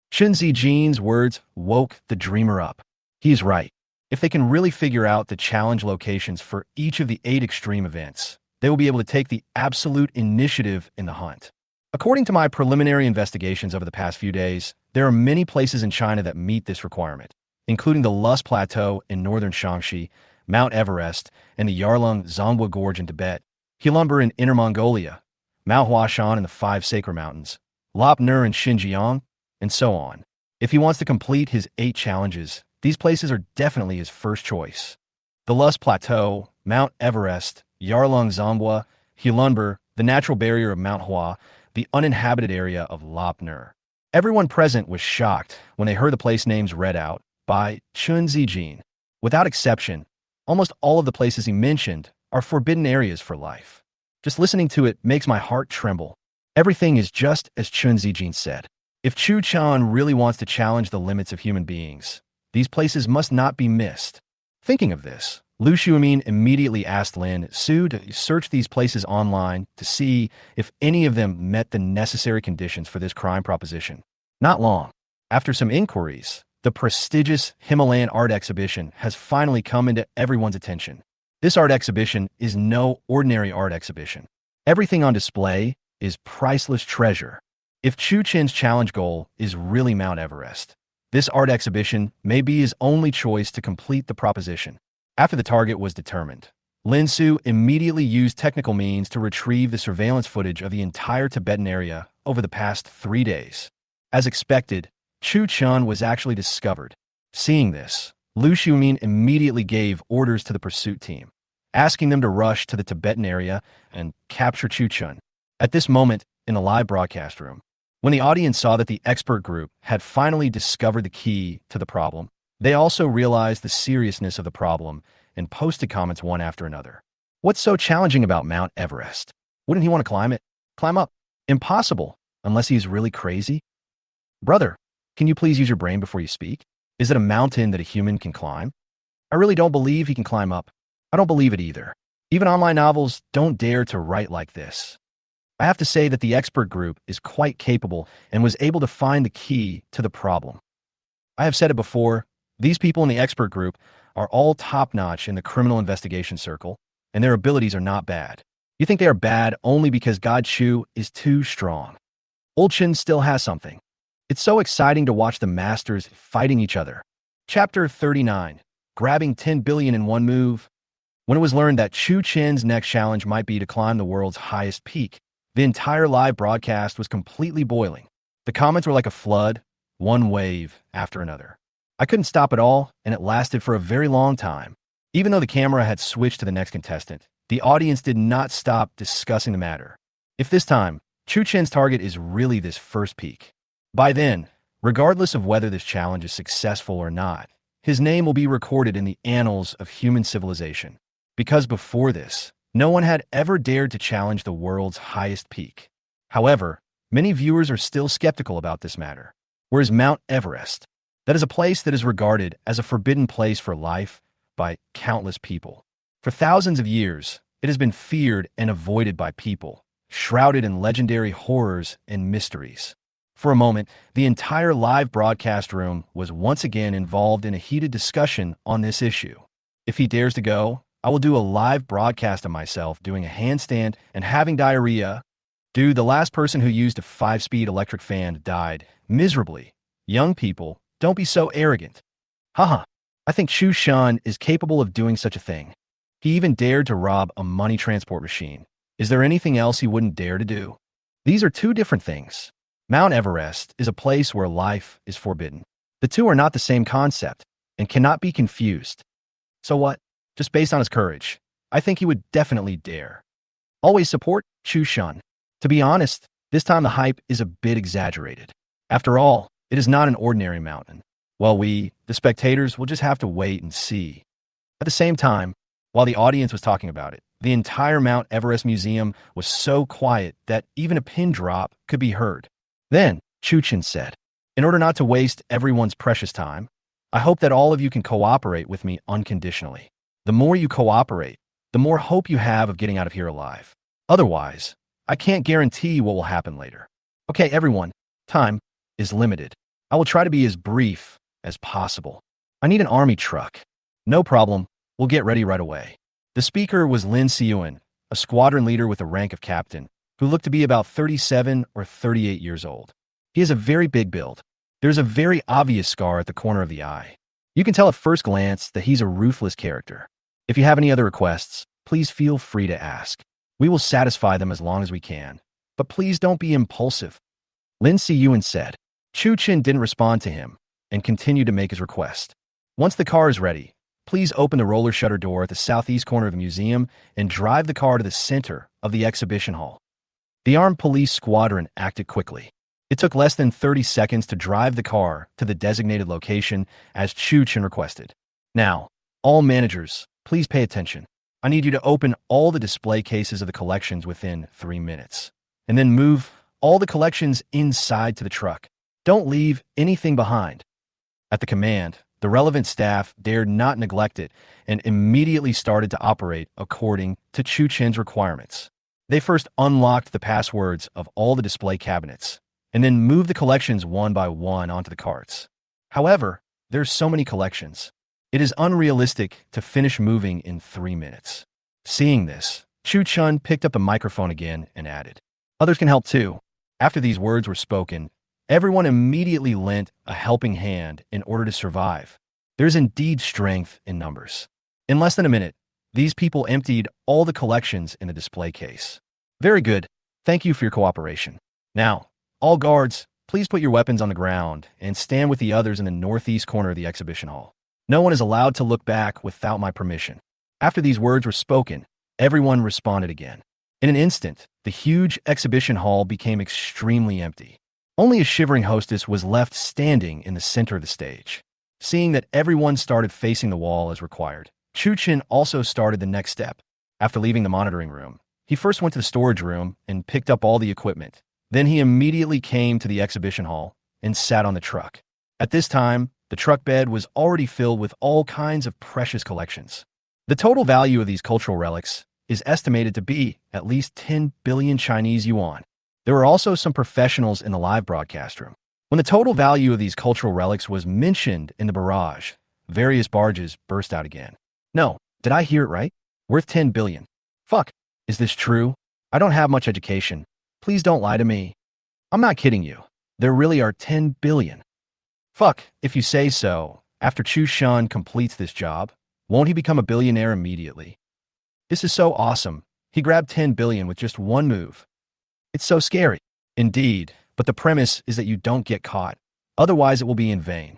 Chen Zijin's words woke the dreamer up. He's right. If they can really figure out the challenge locations for each of the 8 extreme events, they will be able to take the absolute initiative in the hunt. According to my preliminary investigations over the past few days, there are many places in China that meet this requirement, including the Lus Plateau in northern Shaanxi, Mount Everest, and the Yarlung Zangwa Gorge in Tibet, Heilongjiang in Inner Mongolia, Mount Huashan in the 5 Sacred Mountains, Lop Nur in Xinjiang, and so on. If he wants to complete his 8 challenges, these places are definitely his first choice. The Lus Plateau, Mount Everest, Yarlung Zangwa, Heilongjiang, the natural barrier of Mount Hua, the uninhabited area of Lop Nur. Everyone present was shocked when they heard the place names read out by Chen Zijin. Without exception, almost all of the places he mentioned are forbidden areas for life. Just listening to it makes my heart tremble. Everything is just as Chen Zijin said. If Chu Chun really wants to challenge the limits of human beings, these places must not be missed. Thinking of this, Lu Xiumin immediately asked Lin Su to search these places online to see if any of them met the necessary conditions for this crime proposition. Not long after some inquiries, the prestigious Himalayan art exhibition has finally come into everyone's attention. This art exhibition is no ordinary art exhibition. Everything on display is priceless treasure. If Chu Chen's challenge goal is really Mount Everest, this art exhibition may be his only choice to complete the proposition. After the target was determined, Lin Su immediately used technical means to retrieve the surveillance footage of the entire Tibetan area over the past 3 days. As expected, Chu Chun was actually discovered. Seeing this, Lu Xiumin immediately gave orders to the pursuit team, asking them to rush to the Tibetan area and capture Chu Chun. At this moment, in the live broadcast room, when the audience saw that the expert group had finally discovered the key to the problem, they also realized the seriousness of the problem and posted comments one after another. What's so challenging about Mount Everest? Wouldn't he want to climb it? Climb up? Impossible, unless he's really crazy. Brother, can you please use your brain before you speak? Is it a mountain that a human can climb? I really don't believe he can climb up. I don't believe it either. Even online novels don't dare to write like this. I have to say that the expert group is quite capable and was able to find the key to the problem. I have said it before, these people in the expert group are all top-notch in the criminal investigation circle, and their abilities are not bad. You think they are bad only because God Chu is too strong. Old Chen still has something. It's so exciting to watch the masters fighting each other. Chapter 39, Grabbing 10 billion in one move. When it was learned that Chu Chen's next challenge might be to climb the world's highest peak, the entire live broadcast was completely boiling. The comments were like a flood, one wave after another. I couldn't stop it all, and it lasted for a very long time. Even though the camera had switched to the next contestant, the audience did not stop discussing the matter. If this time, Chu Chen's target is really this first peak, by then, regardless of whether this challenge is successful or not, his name will be recorded in the annals of human civilization. Because before this, no one had ever dared to challenge the world's highest peak. However, many viewers are still skeptical about this matter. Whereas Mount Everest, that is a place that is regarded as a forbidden place for life by countless people. For thousands of years, it has been feared and avoided by people, shrouded in legendary horrors and mysteries. For a moment, the entire live broadcast room was once again involved in a heated discussion on this issue. If he dares to go, I will do a live broadcast of myself doing a handstand and having diarrhea. Dude, the last person who used a 5-speed electric fan died miserably. Young people, don't be so arrogant. Haha, I think Chu Chun is capable of doing such a thing. He even dared to rob a money transport machine. Is there anything else he wouldn't dare to do? These are 2 different things. Mount Everest is a place where life is forbidden. The 2 are not the same concept and cannot be confused. So what? Just based on his courage, I think he would definitely dare. Always support Chu Chun. To be honest, this time the hype is a bit exaggerated. After all, it is not an ordinary mountain. Well, we, the spectators, will just have to wait and see. At the same time, while the audience was talking about it, the entire Mount Everest Museum was so quiet that even a pin drop could be heard. Then, Chu Chen said, "In order not to waste everyone's precious time, I hope that all of you can cooperate with me unconditionally. The more you cooperate, the more hope you have of getting out of here alive. Otherwise, I can't guarantee what will happen later. Okay, everyone, time is limited. I will try to be as brief as possible. I need an army truck. No problem, we'll get ready right away. The speaker was Lin Siyuan, a squadron leader with the rank of captain, who looked to be about 37 or 38 years old. He has a very big build. There's a very obvious scar at the corner of the eye. You can tell at first glance that he's a ruthless character. If you have any other requests, please feel free to ask. We will satisfy them as long as we can. But please don't be impulsive. Lin Siyuan said. Chu Chen didn't respond to him and continued to make his request. Once the car is ready, please open the roller shutter door at the southeast corner of the museum and drive the car to the center of the exhibition hall. The armed police squadron acted quickly. It took less than 30 seconds to drive the car to the designated location as Chu Chen requested. Now, all managers, please pay attention. I need you to open all the display cases of the collections within 3 minutes, and then move all the collections inside to the truck. Don't leave anything behind. At the command, the relevant staff dared not neglect it and immediately started to operate according to Chu Chen's requirements. They first unlocked the passwords of all the display cabinets, and then moved the collections one by one onto the carts. However, there's so many collections. It is unrealistic to finish moving in 3 minutes. Seeing this, Chu Chun picked up the microphone again and added, "Others can help too." After these words were spoken, everyone immediately lent a helping hand in order to survive. There's indeed strength in numbers. In less than a minute, these people emptied all the collections in the display case. Very good. Thank you for your cooperation. Now, all guards, please put your weapons on the ground and stand with the others in the northeast corner of the exhibition hall. No one is allowed to look back without my permission. After these words were spoken, everyone responded again. In an instant, the huge exhibition hall became extremely empty. Only a shivering hostess was left standing in the center of the stage. Seeing that everyone started facing the wall as required, Chu Chen also started the next step. After leaving the monitoring room, he first went to the storage room and picked up all the equipment. Then he immediately came to the exhibition hall and sat on the truck. At this time, the truck bed was already filled with all kinds of precious collections. The total value of these cultural relics is estimated to be at least 10 billion Chinese yuan. There were also some professionals in the live broadcast room. When the total value of these cultural relics was mentioned in the barrage, various barges burst out again. No, did I hear it right? Worth 10 billion. Fuck, is this true? I don't have much education. Please don't lie to me. I'm not kidding you. There really are 10 billion. Fuck, if you say so. After Chu Chun completes this job, won't he become a billionaire immediately? This is so awesome. He grabbed 10 billion with just one move. It's so scary. Indeed, but the premise is that you don't get caught. Otherwise, it will be in vain.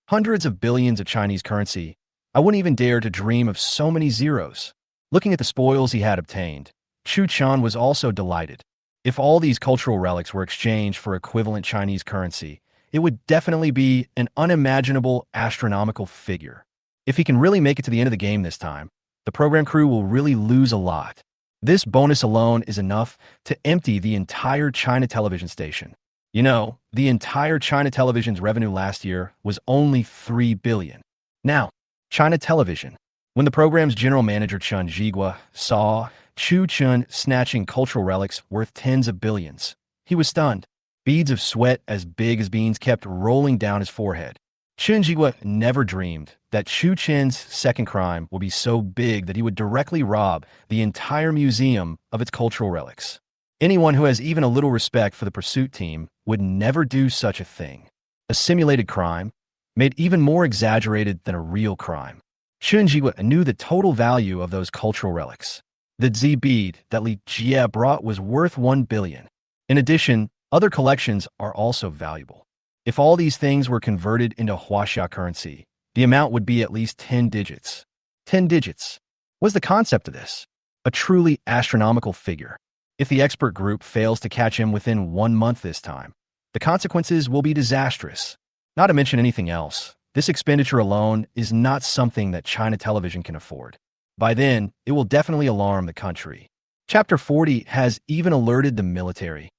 Hundreds of billions of Chinese currency. I wouldn't even dare to dream of so many zeros. Looking at the spoils he had obtained, Chu Chun was also delighted. If all these cultural relics were exchanged for equivalent Chinese currency, it would definitely be an unimaginable astronomical figure. If he can really make it to the end of the game this time, the program crew will really lose a lot. This bonus alone is enough to empty the entire China television station. You know, the entire China television's revenue last year was only 3 billion. Now, China television. When the program's general manager Chun Jigua saw Chu Chun snatching cultural relics worth tens of billions, he was stunned. Beads of sweat as big as beans kept rolling down his forehead. Chun Jigua never dreamed that Chu Chen's second crime would be so big that he would directly rob the entire museum of its cultural relics. Anyone who has even a little respect for the pursuit team would never do such a thing. A simulated crime, made even more exaggerated than a real crime. Chun Jigua knew the total value of those cultural relics. The Z bead that Li Jie brought was worth 1 billion. In addition, other collections are also valuable. If all these things were converted into Huaxia currency, the amount would be at least 10 digits. 10 digits. What's the concept of this? A truly astronomical figure. If the expert group fails to catch him within 1 month this time, the consequences will be disastrous. Not to mention anything else, this expenditure alone is not something that China television can afford. By then, it will definitely alarm the country. Chapter 40 has even alerted the military.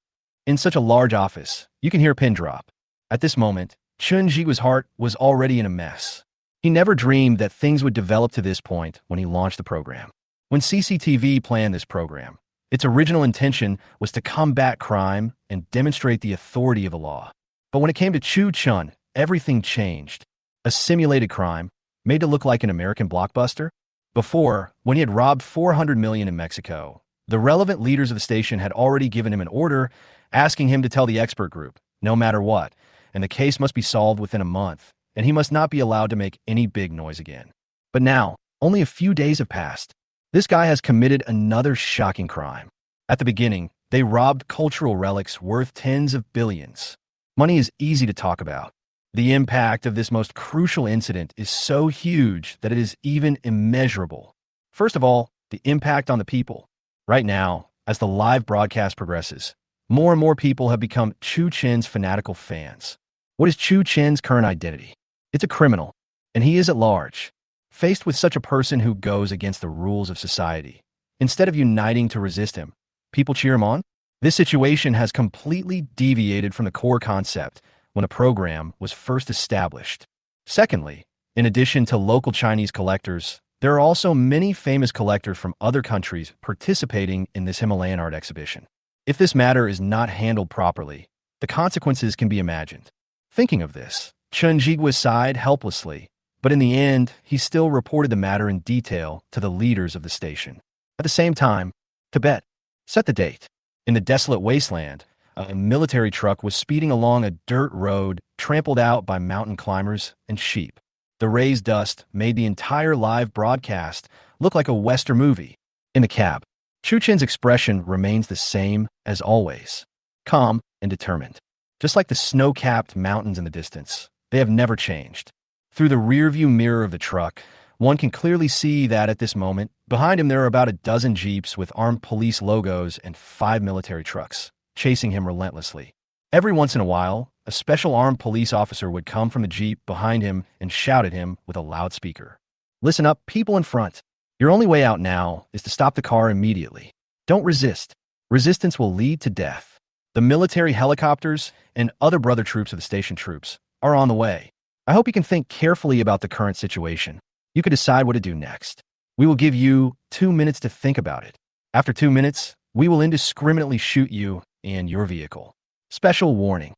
In such a large office, you can hear a pin drop. At this moment, Chun Jigua's heart was already in a mess. He never dreamed that things would develop to this point when he launched the program. When CCTV planned this program, Its original intention was to combat crime and demonstrate the authority of the law. But when it came to Chu Chun, everything changed. A simulated crime, made to look like an American blockbuster? Before, when he had robbed 400 million in Mexico, the relevant leaders of the station had already given him an order asking him to tell the expert group, no matter what, and the case must be solved within a month, and he must not be allowed to make any big noise again. But now, only a few days have passed. This guy has committed another shocking crime. At the beginning, they robbed cultural relics worth tens of billions. Money is easy to talk about. The impact of this most crucial incident is so huge that it is even immeasurable. First of all, the impact on the people. Right now, as the live broadcast progresses, more and more people have become Chu Chen's fanatical fans. What is Chu Chen's current identity? It's a criminal, and he is at large. Faced with such a person who goes against the rules of society, instead of uniting to resist him, people cheer him on? This situation has completely deviated from the core concept when the program was first established. Secondly, in addition to local Chinese collectors, there are also many famous collectors from other countries participating in this Himalayan art exhibition. If this matter is not handled properly, the consequences can be imagined. Thinking of this, Chen Jigwa sighed helplessly, but in the end, he still reported the matter in detail to the leaders of the station. At the same time, Tibet set the date. In the desolate wasteland, a military truck was speeding along a dirt road trampled out by mountain climbers and sheep. The raised dust made the entire live broadcast look like a Western movie. In the cab, Chu Chen's expression remains the same as always, calm and determined. Just like the snow-capped mountains in the distance, they have never changed. Through the rearview mirror of the truck, one can clearly see that at this moment, behind him there are about a dozen jeeps with armed police logos and 5 military trucks, chasing him relentlessly. Every once in a while, a special armed police officer would come from the jeep behind him and shout at him with a loudspeaker. "Listen up, people in front. Your only way out now is to stop the car immediately. Don't resist. Resistance will lead to death. The military helicopters and other brother troops of the station troops are on the way. I hope you can think carefully about the current situation. You can decide what to do next. We will give you 2 minutes to think about it. After 2 minutes, we will indiscriminately shoot you and your vehicle. Special warning.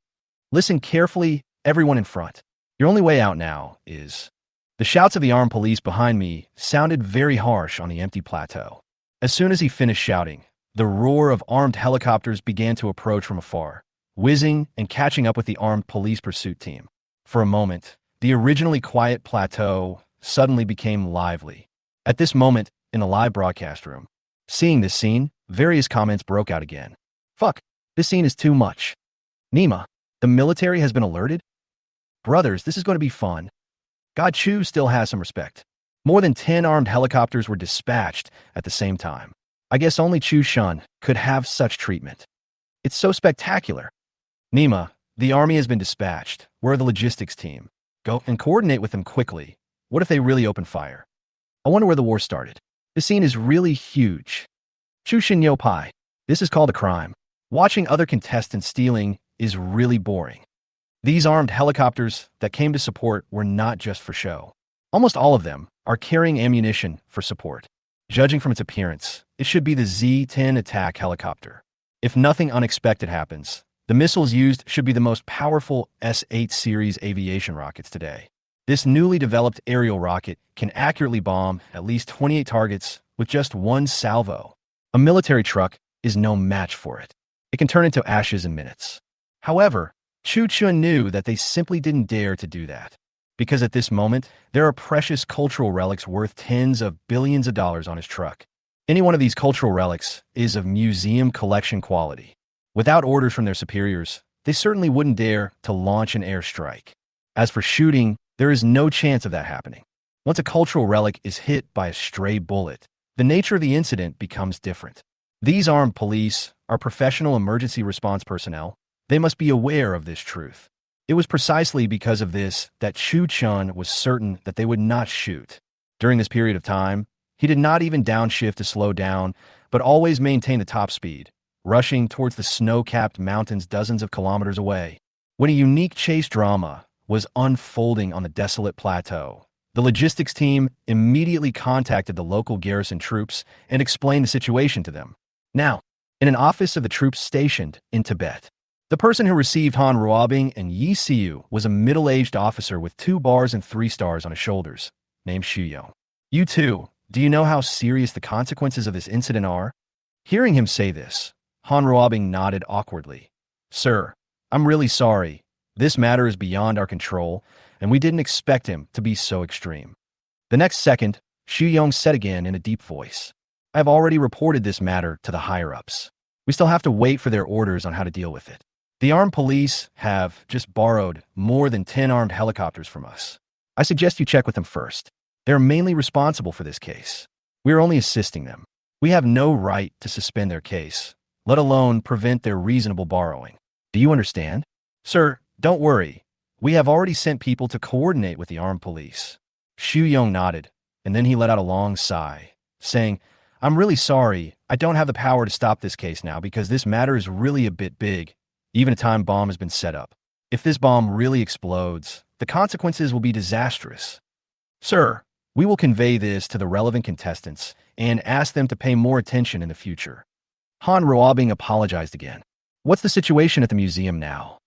Listen carefully, everyone in front. Your only way out now is..." The shouts of the armed police behind me sounded very harsh on the empty plateau. As soon as he finished shouting, the roar of armed helicopters began to approach from afar, whizzing and catching up with the armed police pursuit team. For a moment, the originally quiet plateau suddenly became lively. At this moment, in the live broadcast room, seeing this scene, various comments broke out again. "Fuck, this scene is too much. Nima, the military has been alerted? Brothers, this is going to be fun. God Chu still has some respect. More than 10 armed helicopters were dispatched at the same time. I guess only Chu Chun could have such treatment. It's so spectacular. Nima, the army has been dispatched. We're the logistics team. Go and coordinate with them quickly. What if they really open fire? I wonder where the war started. This scene is really huge. Chu Shin Yo Pai. This is called a crime. Watching other contestants stealing is really boring. These armed helicopters that came to support were not just for show. Almost all of them are carrying ammunition for support. Judging from its appearance, it should be the Z-10 attack helicopter. If nothing unexpected happens, the missiles used should be the most powerful S-8 series aviation rockets today. This newly developed aerial rocket can accurately bomb at least 28 targets with just one salvo. A military truck is no match for it. It can turn into ashes in minutes. However, Chu Chun knew that they simply didn't dare to do that, because at this moment, there are precious cultural relics worth tens of billions of dollars on his truck. Any one of these cultural relics is of museum collection quality. Without orders from their superiors, they certainly wouldn't dare to launch an airstrike. As for shooting, there is no chance of that happening. Once a cultural relic is hit by a stray bullet, the nature of the incident becomes different. These armed police are professional emergency response personnel. They must be aware of this truth. It was precisely because of this that Chu Chun was certain that they would not shoot. During this period of time, he did not even downshift to slow down, but always maintained the top speed, rushing towards the snow-capped mountains dozens of kilometers away. When a unique chase drama was unfolding on the desolate plateau, the logistics team immediately contacted the local garrison troops and explained the situation to them. Now, in an office of the troops stationed in Tibet, the person who received Han Ruobing and Yi Siu was a middle-aged officer with 2 bars and 3 stars on his shoulders, named Xu Yong. You too, do you know how serious the consequences of this incident are? Hearing him say this, Han Ruobing nodded awkwardly. Sir, I'm really sorry. This matter is beyond our control, and we didn't expect him to be so extreme. The next second, Xu Yong said again in a deep voice, I have already reported this matter to the higher-ups. We still have to wait for their orders on how to deal with it. The armed police have just borrowed more than 10 armed helicopters from us. I suggest you check with them first. They're mainly responsible for this case. We are only assisting them. We have no right to suspend their case, let alone prevent their reasonable borrowing. Do you understand? Sir, don't worry. We have already sent people to coordinate with the armed police. Xu Yong nodded, and then he let out a long sigh, saying, I'm really sorry. I don't have the power to stop this case now because this matter is really a bit big. Even a time bomb has been set up. If this bomb really explodes, the consequences will be disastrous. Sir, we will convey this to the relevant contestants and ask them to pay more attention in the future. Han Ruobing apologized again. What's the situation at the museum now?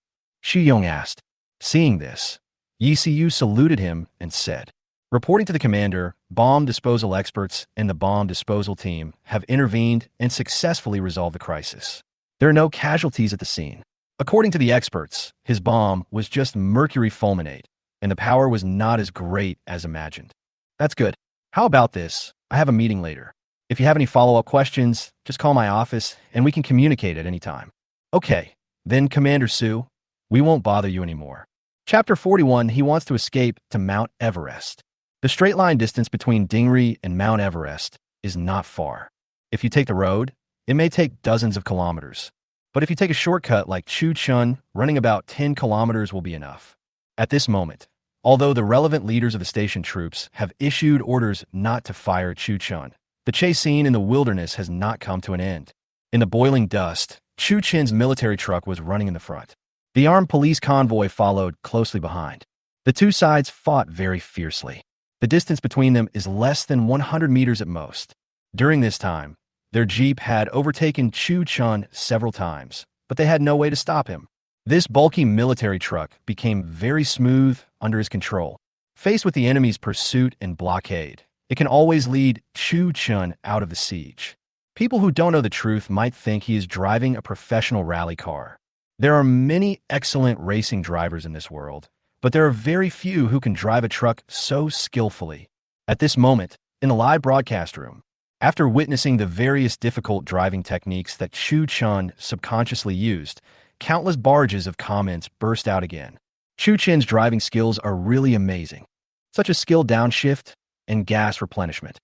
Xu Yong asked. Seeing this, Yi Siu saluted him and said, reporting to the commander, bomb disposal experts and the bomb disposal team have intervened and successfully resolved the crisis. There are no casualties at the scene. According to the experts, his bomb was just mercury fulminate, and the power was not as great as imagined. That's good. How about this? I have a meeting later. If you have any follow-up questions, just call my office and we can communicate at any time. Okay, then Commander Su, we won't bother you anymore. Chapter 41, he wants to escape to Mount Everest. The straight line distance between Dingri and Mount Everest is not far. If you take the road, it may take dozens of kilometers. But if you take a shortcut like Chu Chun, running about 10 kilometers will be enough. At this moment, although the relevant leaders of the station troops have issued orders not to fire at Chu Chun, the chase scene in the wilderness has not come to an end. In the boiling dust, Chu Chen's military truck was running in the front. The armed police convoy followed closely behind. The two sides fought very fiercely. The distance between them is less than 100 meters at most. During this time, their jeep had overtaken Chu Chun several times, but they had no way to stop him. This bulky military truck became very smooth under his control. Faced with the enemy's pursuit and blockade, it can always lead Chu Chun out of the siege. People who don't know the truth might think he is driving a professional rally car. There are many excellent racing drivers in this world, but there are very few who can drive a truck so skillfully. At this moment, in the live broadcast room, after witnessing the various difficult driving techniques that Chu Chun subconsciously used, countless barrages of comments burst out again. Chu Chen's driving skills are really amazing, such as skill downshift and gas replenishment.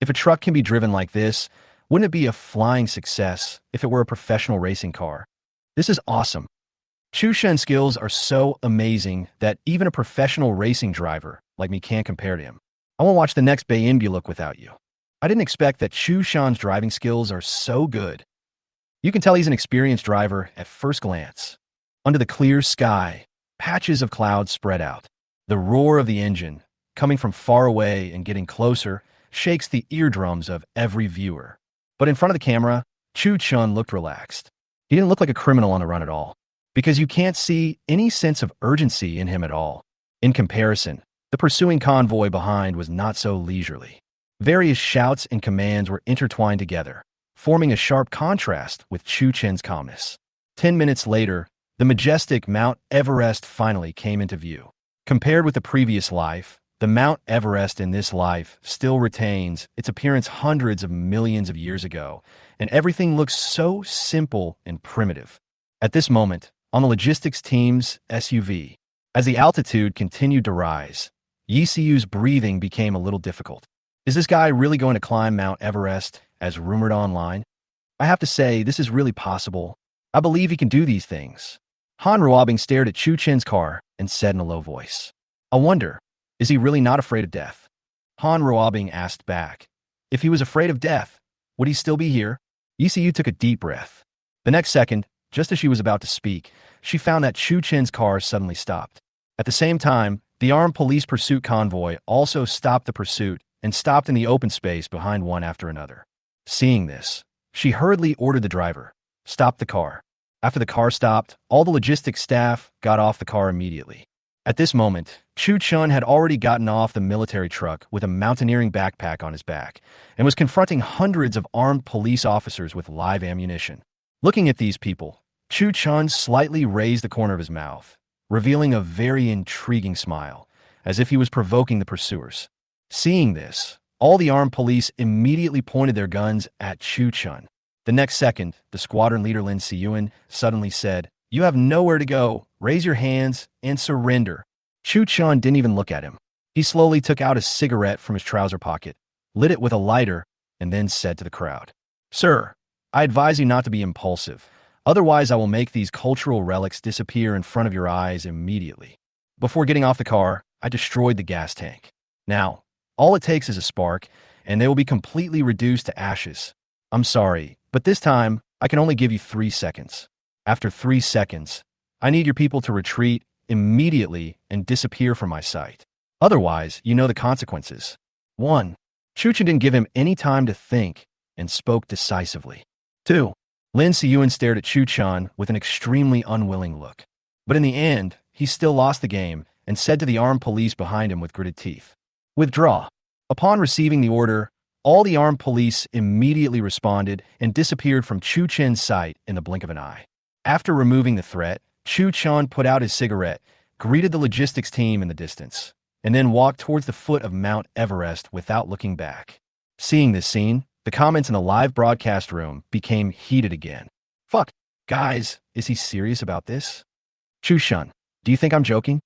If a truck can be driven like this, wouldn't it be a flying success if it were a professional racing car? This is awesome. Chu Chen's skills are so amazing that even a professional racing driver like me can't compare to him. I won't watch the next Bayinbuluk without you. I didn't expect that Chu Chen's driving skills are so good. You can tell he's an experienced driver at first glance. Under the clear sky, patches of clouds spread out. The roar of the engine, coming from far away and getting closer, shakes the eardrums of every viewer. But in front of the camera, Chu Chun looked relaxed. He didn't look like a criminal on the run at all, because you can't see any sense of urgency in him at all. In comparison, the pursuing convoy behind was not so leisurely. Various shouts and commands were intertwined together, forming a sharp contrast with Chu Chen's calmness. 10 minutes later, the majestic Mount Everest finally came into view. Compared with the previous life, the Mount Everest in this life still retains its appearance hundreds of millions of years ago, and everything looks so simple and primitive. At this moment, on the logistics team's SUV, as the altitude continued to rise, Yi Siu's breathing became a little difficult. Is this guy really going to climb Mount Everest, as rumored online? I have to say, this is really possible. I believe he can do these things. Han Ruobing stared at Chu Chen's car and said in a low voice, I wonder, is he really not afraid of death? Han Ruobing asked back, if he was afraid of death, would he still be here? Yi Siu took a deep breath. The next second, just as she was about to speak, she found that Chu Chen's car suddenly stopped. At the same time, the armed police pursuit convoy also stopped the pursuit and stopped in the open space behind one after another. Seeing this, She hurriedly ordered the driver, "Stop the car." After the car stopped, all the logistics staff got off the car immediately. At this moment, Chu Chun had already gotten off the military truck with a mountaineering backpack on his back and was confronting hundreds of armed police officers with live ammunition. Looking at these people, Chu Chun slightly raised the corner of his mouth, revealing a very intriguing smile, as if he was provoking the pursuers. Seeing this, all the armed police immediately pointed their guns at Chu Chun. The next second, the squadron leader Lin Siyuan suddenly said, "You have nowhere to go. Raise your hands and surrender." Chu Chun didn't even look at him. He slowly took out a cigarette from his trouser pocket, lit it with a lighter, and then said to the crowd, "Sir, I advise you not to be impulsive. Otherwise, I will make these cultural relics disappear in front of your eyes immediately." Before getting off the car, I destroyed the gas tank. Now, all it takes is a spark, and they will be completely reduced to ashes. I'm sorry, but this time, I can only give you 3 seconds. After 3 seconds, I need your people to retreat immediately and disappear from my sight. Otherwise, you know the consequences. 1. Chu Chen didn't give him any time to think and spoke decisively. 2. Lin Siyuan stared at Chu Chun with an extremely unwilling look. But in the end, he still lost the game and said to the armed police behind him with gritted teeth, "Withdraw." Upon receiving the order, all the armed police immediately responded and disappeared from Chu Chen's sight in the blink of an eye. After removing the threat, Chu Chun put out his cigarette, greeted the logistics team in the distance, and then walked towards the foot of Mount Everest without looking back. Seeing this scene, the comments in the live broadcast room became heated again. "Fuck, guys, is he serious about this? Chu Chun, do you think I'm joking?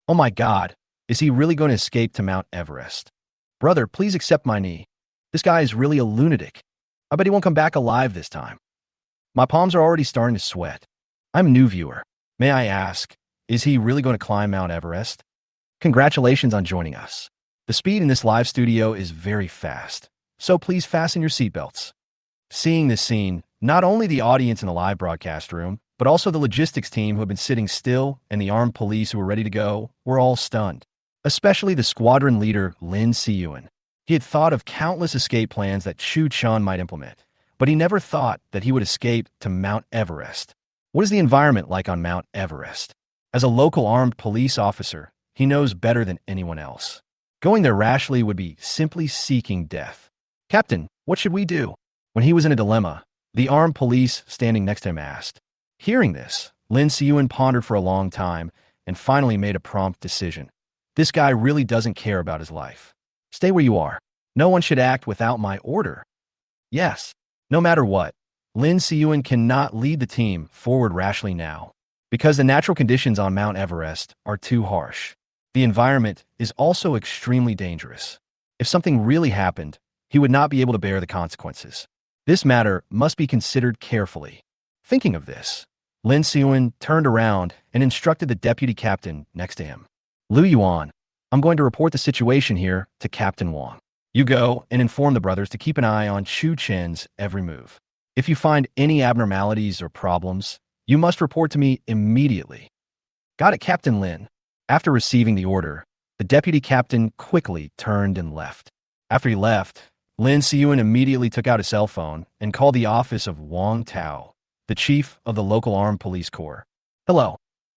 Oh my god, is he really going to escape to Mount Everest? Brother, please accept my knee. This guy is really a lunatic. I bet he won't come back alive this time." My palms are already starting to sweat. I'm a new viewer. May I ask, is he really going to climb Mount Everest? Congratulations on joining us. The speed in this live studio is very fast, so please fasten your seatbelts. Seeing this scene, not only the audience in the live broadcast room, but also the logistics team who had been sitting still and the armed police who were ready to go were all stunned, especially the squadron leader Lin Siyuan. He had thought of countless escape plans that Chu Chun might implement, but he never thought that he would escape to Mount Everest. What is the environment like on Mount Everest? As a local armed police officer, he knows better than anyone else. Going there rashly would be simply seeking death. "Captain, what should we do?" When he was in a dilemma, the armed police standing next to him asked. Hearing this, Lin Siyuan pondered for a long time and finally made a prompt decision. This guy really doesn't care about his life. "Stay where you are. No one should act without my order." Yes, no matter what, Lin Siyuan cannot lead the team forward rashly now, because the natural conditions on Mount Everest are too harsh. The environment is also extremely dangerous. If something really happened, he would not be able to bear the consequences. This matter must be considered carefully. Thinking of this, Lin Siyuan turned around and instructed the deputy captain next to him. "Lu Yuan, I'm going to report the situation here to Captain Wang. You go and inform the brothers to keep an eye on Chu Chen's every move. If you find any abnormalities or problems, you must report to me immediately." "Got it, Captain Lin." After receiving the order, the deputy captain quickly turned and left. After he left, Lin Siyuan immediately took out his cell phone and called the office of Wang Tao, the chief of the local armed police corps. "Hello."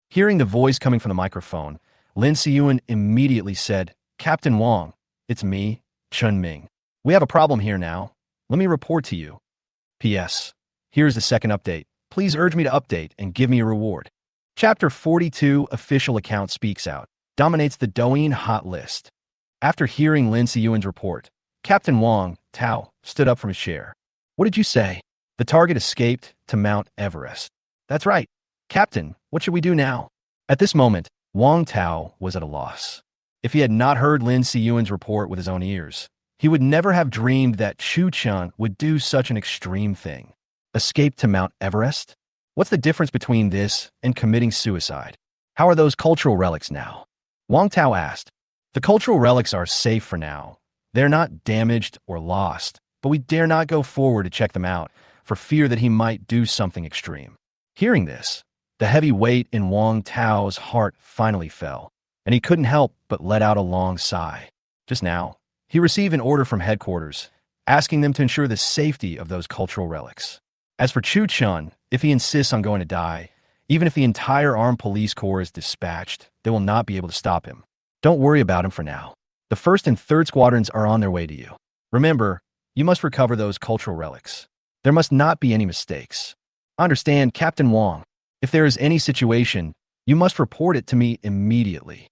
Hearing the voice coming from the microphone, Lin Siyuan immediately said, "Captain Wang, it's me, Chun Ming. We have a problem here now. Let me report to you. P.S. Here's the second update. Please urge me to update and give me a reward." Chapter 42 Official Account Speaks Out dominates the Douyin hot list. After hearing Lin Siyuan's report, Captain Wang Tao stood up from his chair. "What did you say?" "The target escaped to Mount Everest." "That's right. Captain, what should we do now?" At this moment, Wang Tao was at a loss. If he had not heard Lin Siyuan's report with his own ears, he would never have dreamed that Chu Chun would do such an extreme thing. Escape to Mount Everest? What's the difference between this and committing suicide? How are those cultural relics now? Wang Tao asked. "The cultural relics are safe for now. They're not damaged or lost, but we dare not go forward to check them out for fear that he might do something extreme." Hearing this, the heavy weight in Wang Tao's heart finally fell, and he couldn't help but let out a long sigh. Just now, he received an order from headquarters, asking them to ensure the safety of those cultural relics. As for Chu Chun, if he insists on going to die, even if the entire armed police corps is dispatched, they will not be able to stop him. Don't worry about him for now. The 1st and 3rd squadrons are on their way to you. Remember, you must recover those cultural relics. There must not be any mistakes. Understand, Captain Wong. If there is any situation, you must report it to me immediately.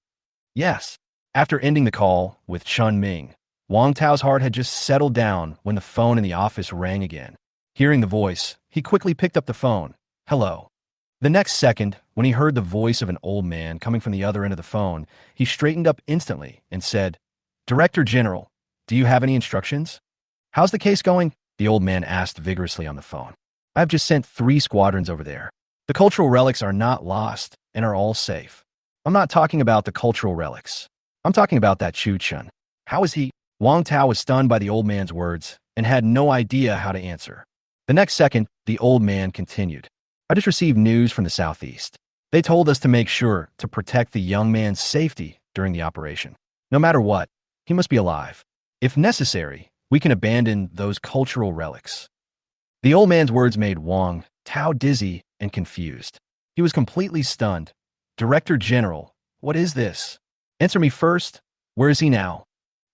Yes. After ending the call with Chun Ming, Wang Tao's heart had just settled down when the phone in the office rang again. Hearing the voice, he quickly picked up the phone. Hello. The next second, when he heard the voice of an old man coming from the other end of the phone, he straightened up instantly and said, Director General, do you have any instructions? How's the case going? The old man asked vigorously on the phone. I've just sent 3 squadrons over there. The cultural relics are not lost and are all safe. I'm not talking about the cultural relics. I'm talking about that Chu Chun. How is he? Wang Tao was stunned by the old man's words and had no idea how to answer. The next second, the old man continued. I just received news from the southeast. They told us to make sure to protect the young man's safety during the operation. No matter what, he must be alive. If necessary, we can abandon those cultural relics. The old man's words made Wang Tao dizzy and confused. He was completely stunned. Director General, what is this? Answer me first. Where is he now?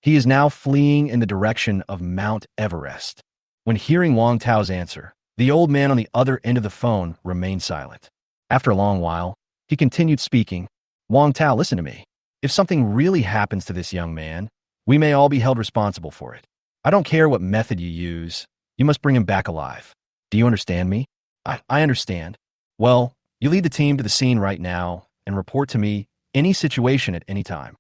He is now fleeing in the direction of Mount Everest. When hearing Wang Tao's answer, the old man on the other end of the phone remained silent. After a long while, he continued speaking. Wang Tao, listen to me. If something really happens to this young man, we may all be held responsible for it. I don't care what method you use. You must bring him back alive. Do you understand me? I understand. Well, you lead the team to the scene right now and report to me any situation at any time.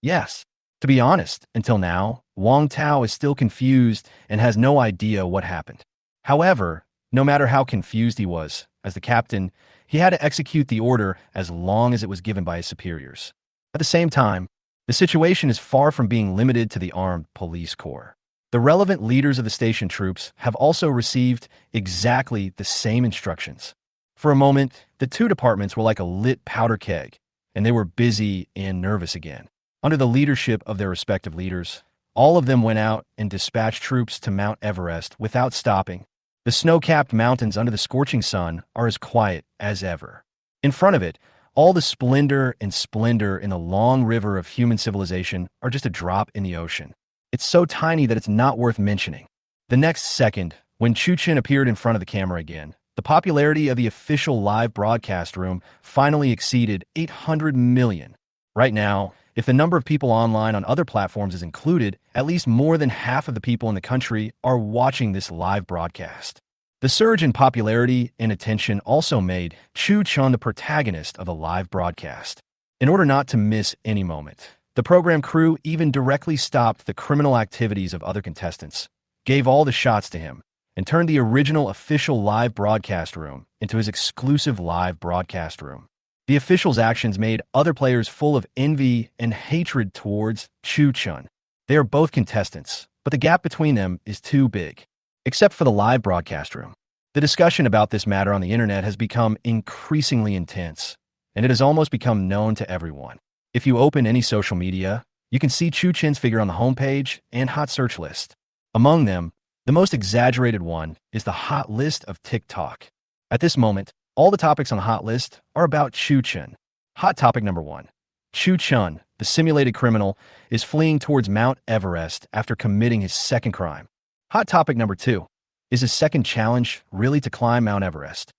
Yes. To be honest, until now, Wang Tao is still confused and has no idea what happened. However, no matter how confused he was, as the captain, he had to execute the order as long as it was given by his superiors. At the same time, the situation is far from being limited to the armed police corps. The relevant leaders of the station troops have also received exactly the same instructions. For a moment, the 2 departments were like a lit powder keg, and they were busy and nervous again. Under the leadership of their respective leaders, all of them went out and dispatched troops to Mount Everest without stopping. The snow-capped mountains under the scorching sun are as quiet as ever. In front of it, all the splendor and splendor in the long river of human civilization are just a drop in the ocean. It's so tiny that it's not worth mentioning. The next second, when Chu Chen appeared in front of the camera again, the popularity of the official live broadcast room finally exceeded 800 million. Right now, if the number of people online on other platforms is included, at least more than half of the people in the country are watching this live broadcast. The surge in popularity and attention also made Chu Chun the protagonist of the live broadcast. In order not to miss any moment, the program crew even directly stopped the criminal activities of other contestants, gave all the shots to him, and turned the original official live broadcast room into his exclusive live broadcast room. The officials' actions made other players full of envy and hatred towards Chu Chun. They are both contestants, but the gap between them is too big. Except for the live broadcast room. The discussion about this matter on the internet has become increasingly intense, and it has almost become known to everyone. If you open any social media, you can see Chu Chen's figure on the homepage and hot search list. Among them, the most exaggerated one is the hot list of TikTok. At this moment, all the topics on the hot list are about Chu Chen. Hot topic number 1. Chu Chun, the simulated criminal, is fleeing towards Mount Everest after committing his second crime. Hot topic number 2. Is his second challenge really to climb Mount Everest?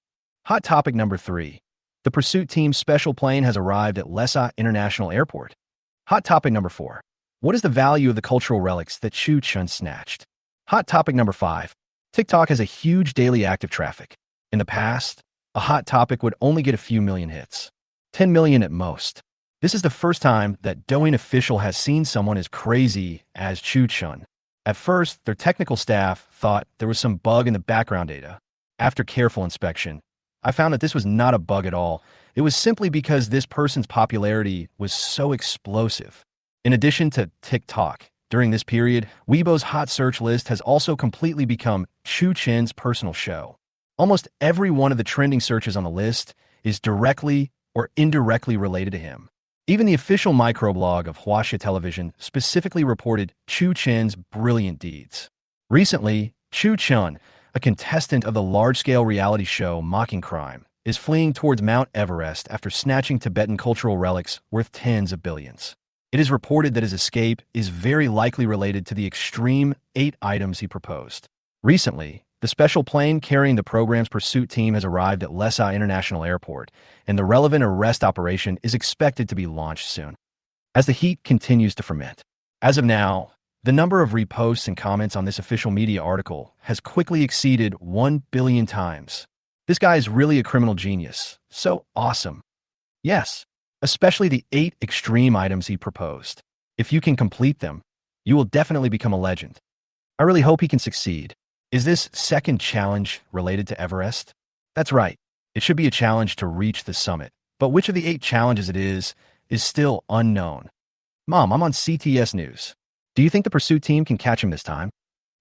Hot topic number 3. The pursuit team's special plane has arrived at Lhasa International Airport. Hot topic number 4. What is the value of the cultural relics that Chu Chun snatched? Hot topic number 5. TikTok has a huge daily active traffic. In the past, a hot topic would only get a few million hits. 10 million at most. This is the first time that Douyin official has seen someone as crazy as Chu Chun. At first, their technical staff thought there was some bug in the background data. After careful inspection, I found that this was not a bug at all. It was simply because this person's popularity was so explosive. In addition to TikTok, during this period, Weibo's hot search list has also completely become Chu Chen's personal show. Almost every one of the trending searches on the list is directly or indirectly related to him. Even the official microblog of Huaxia Television specifically reported Chu Chen's brilliant deeds. Recently, Chu Chun, a contestant of the large-scale reality show Mocking Crime, is fleeing towards Mount Everest after snatching Tibetan cultural relics worth tens of billions. It is reported that his escape is very likely related to the extreme 8 items he proposed. Recently, the special plane carrying the program's pursuit team has arrived at Lhasa International Airport, and the relevant arrest operation is expected to be launched soon. As the heat continues to ferment. As of now, the number of reposts and comments on this official media article has quickly exceeded 1 billion times. This guy is really a criminal genius. So awesome. Yes, especially the 8 extreme items he proposed. If you can complete them, you will definitely become a legend. I really hope he can succeed. Is this second challenge related to Everest? That's right. It should be a challenge to reach the summit. But which of the 8 challenges it is still unknown. Mom, I'm on CTS News. Do you think the pursuit team can catch him this time?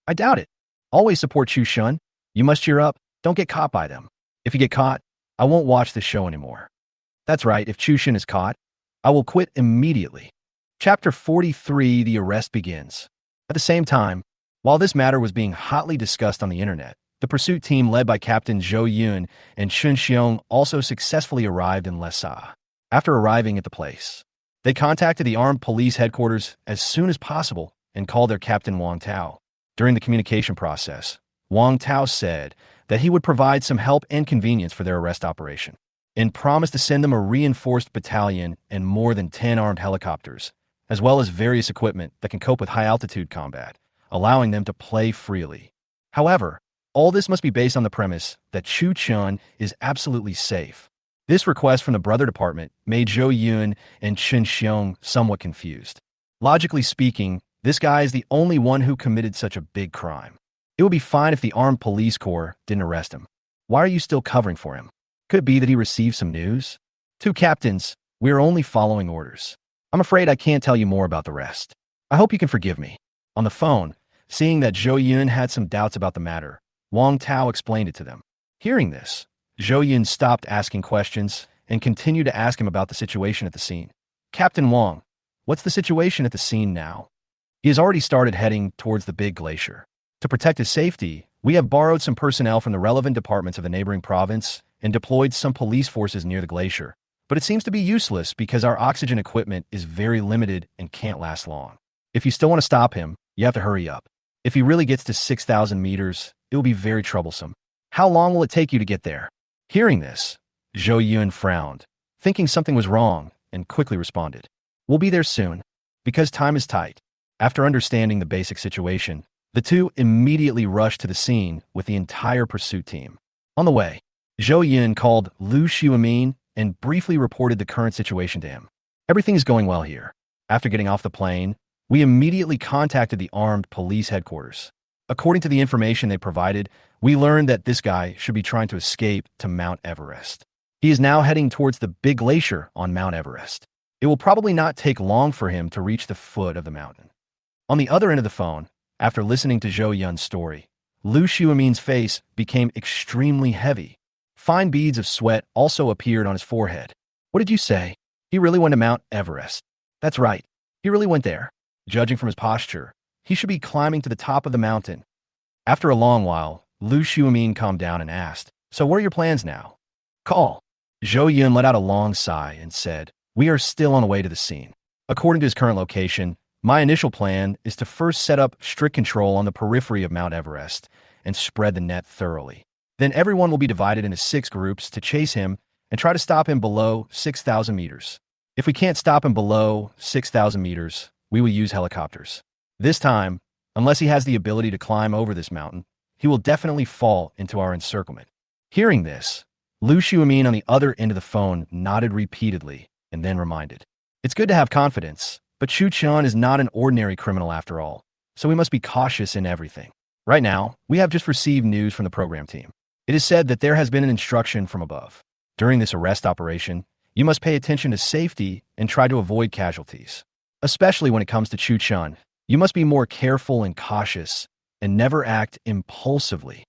I doubt it. Always support Chu Chun. You must cheer up. Don't get caught by them. If you get caught, I won't watch this show anymore. That's right. If Chu Chun is caught, I will quit immediately. Chapter 43, The Arrest Begins. At the same time, while this matter was being hotly discussed on the internet, the pursuit team led by Captain Zhou Yun and Chun Xiong also successfully arrived in Lhasa. After arriving at the place, they contacted the armed police headquarters as soon as possible and called their captain Wang Tao. During the communication process, Wang Tao said that he would provide some help and convenience for their arrest operation, and promised to send them a reinforced battalion and more than 10 armed helicopters, as well as various equipment that can cope with high-altitude combat, allowing them to play freely. However, all this must be based on the premise that Chu Chun is absolutely safe. This request from the brother department made Zhou Yun and Chun Xiong somewhat confused. Logically speaking, this guy is the only one who committed such a big crime. It would be fine if the armed police corps didn't arrest him. Why are you still covering for him? Could it be that he received some news? 2 captains, we are only following orders. I'm afraid I can't tell you more about the rest. I hope you can forgive me. On the phone, seeing that Zhou Yun had some doubts about the matter, Wang Tao explained it to them. Hearing this, Zhou Yun stopped asking questions and continued to ask him about the situation at the scene. Captain Wang, what's the situation at the scene now? He has already started heading towards the big glacier. To protect his safety, we have borrowed some personnel from the relevant departments of the neighboring province and deployed some police forces near the glacier. But it seems to be useless because our oxygen equipment is very limited and can't last long. If you still want to stop him, you have to hurry up. If he really gets to 6,000 meters, it will be very troublesome. How long will it take you to get there? Hearing this, Zhou Yun frowned, thinking something was wrong, and quickly responded. We'll be there soon, because time is tight. After understanding the basic situation, the two immediately rushed to the scene with the entire pursuit team. On the way, Zhou Yun called Lu Xiumin and briefly reported the current situation to him. Everything is going well here. After getting off the plane, we immediately contacted the armed police headquarters. According to the information they provided, we learned that this guy should be trying to escape to Mount Everest. He is now heading towards the big glacier on Mount Everest. It will probably not take long for him to reach the foot of the mountain. On the other end of the phone, after listening to Zhou Yun's story, Lu Xiumin's face became extremely heavy. Fine beads of sweat also appeared on his forehead. What did you say? He really went to Mount Everest. That's right. He really went there. Judging from his posture, he should be climbing to the top of the mountain. After a long while, Lu Xiumin calmed down and asked, So what are your plans now? Call. Zhou Yun let out a long sigh and said, We are still on the way to the scene. According to his current location, my initial plan is to first set up strict control on the periphery of Mount Everest and spread the net thoroughly. Then everyone will be divided into 6 groups to chase him and try to stop him below 6,000 meters. If we can't stop him below 6,000 meters, we will use helicopters. This time, unless he has the ability to climb over this mountain, he will definitely fall into our encirclement. Hearing this, Lu Xiumin on the other end of the phone nodded repeatedly and then reminded, It's good to have confidence, but Chu Chun is not an ordinary criminal after all, so we must be cautious in everything. Right now, we have just received news from the program team. It is said that there has been an instruction from above. During this arrest operation, you must pay attention to safety and try to avoid casualties. Especially when it comes to Chu Chun, you must be more careful and cautious and never act impulsively.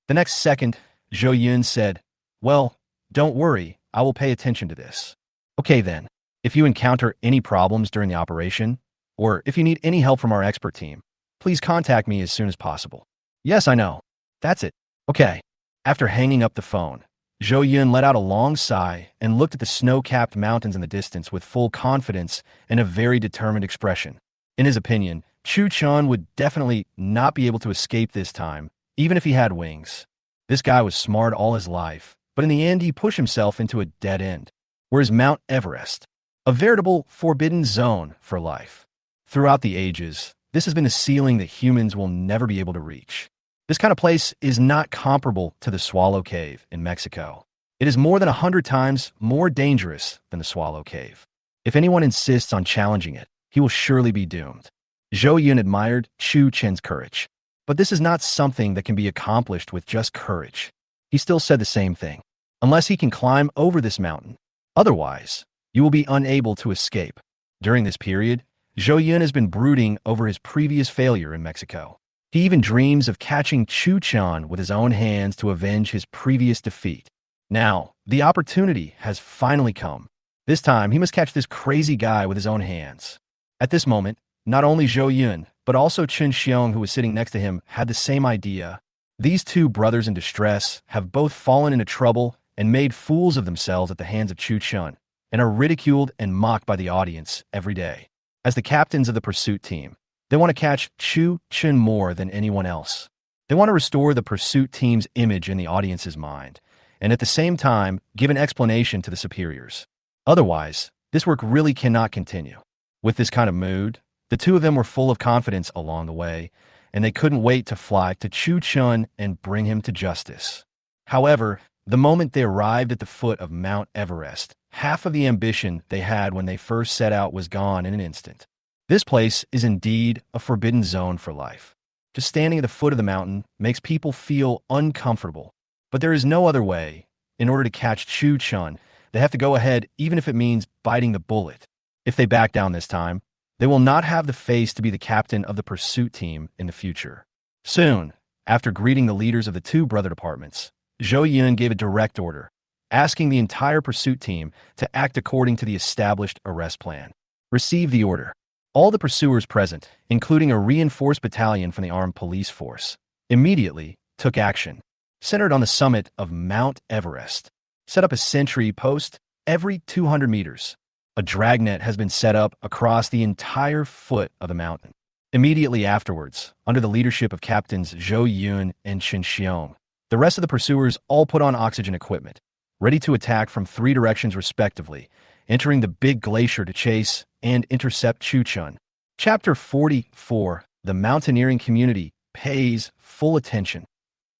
The next second, Zhou Yun said, Well, don't worry, I will pay attention to this. Okay then, if you encounter any problems during the operation, or if you need any help from our expert team, Please contact me as soon as possible. Yes, I know. That's it. Okay. After hanging up the phone, Zhou Yun let out a long sigh and looked at the snow-capped mountains in the distance with full confidence and a very determined expression. In his opinion, Chu Chun would definitely not be able to escape this time, even if he had wings. This guy was smart all his life, but in the end he pushed himself into a dead end. Whereas Mount Everest, a veritable forbidden zone for life. Throughout the ages, this has been a ceiling that humans will never be able to reach. This kind of place is not comparable to the Swallow Cave in Mexico. It is more than 100 times more dangerous than the Swallow Cave. If anyone insists on challenging it, he will surely be doomed. Zhou Yun admired Chu Chen's courage. But this is not something that can be accomplished with just courage. He still said the same thing. Unless he can climb over this mountain. Otherwise, you will be unable to escape. During this period, Zhou Yun has been brooding over his previous failure in Mexico. He even dreams of catching Chu Chun with his own hands to avenge his previous defeat. Now, the opportunity has finally come. This time, he must catch this crazy guy with his own hands. At this moment, not only Zhou Yun, but also Chen Xiong, who was sitting next to him, had the same idea. These two brothers in distress have both fallen into trouble and made fools of themselves at the hands of Chu Chun, and are ridiculed and mocked by the audience every day. As the captains of the pursuit team, they want to catch Chu Chun more than anyone else. They want to restore the pursuit team's image in the audience's mind, and at the same time, give an explanation to the superiors. Otherwise, this work really cannot continue. With this kind of mood, the two of them were full of confidence along the way, and they couldn't wait to fly to Chu Chun and bring him to justice. However, the moment they arrived at the foot of Mount Everest, half of the ambition they had when they first set out was gone in an instant. This place is indeed a forbidden zone for life. Just standing at the foot of the mountain makes people feel uncomfortable. But there is no other way. In order to catch Chu Chun, they have to go ahead even if it means biting the bullet. If they back down this time, they will not have the face to be the captain of the pursuit team in the future. Soon, after greeting the leaders of the two brother departments, Zhou Yun gave a direct order, asking the entire pursuit team to act according to the established arrest plan. Receive the order. All the pursuers present, including a reinforced battalion from the armed police force, immediately took action. Centered on the summit of Mount Everest, set up a sentry post every 200 meters. A dragnet has been set up across the entire foot of the mountain. Immediately afterwards, under the leadership of Captains Zhou Yun and Chen Xiong, the rest of the pursuers all put on oxygen equipment, ready to attack from 3 directions respectively, entering the big glacier to chase and intercept Chu Chun. Chapter 44, The Mountaineering Community Pays Full Attention.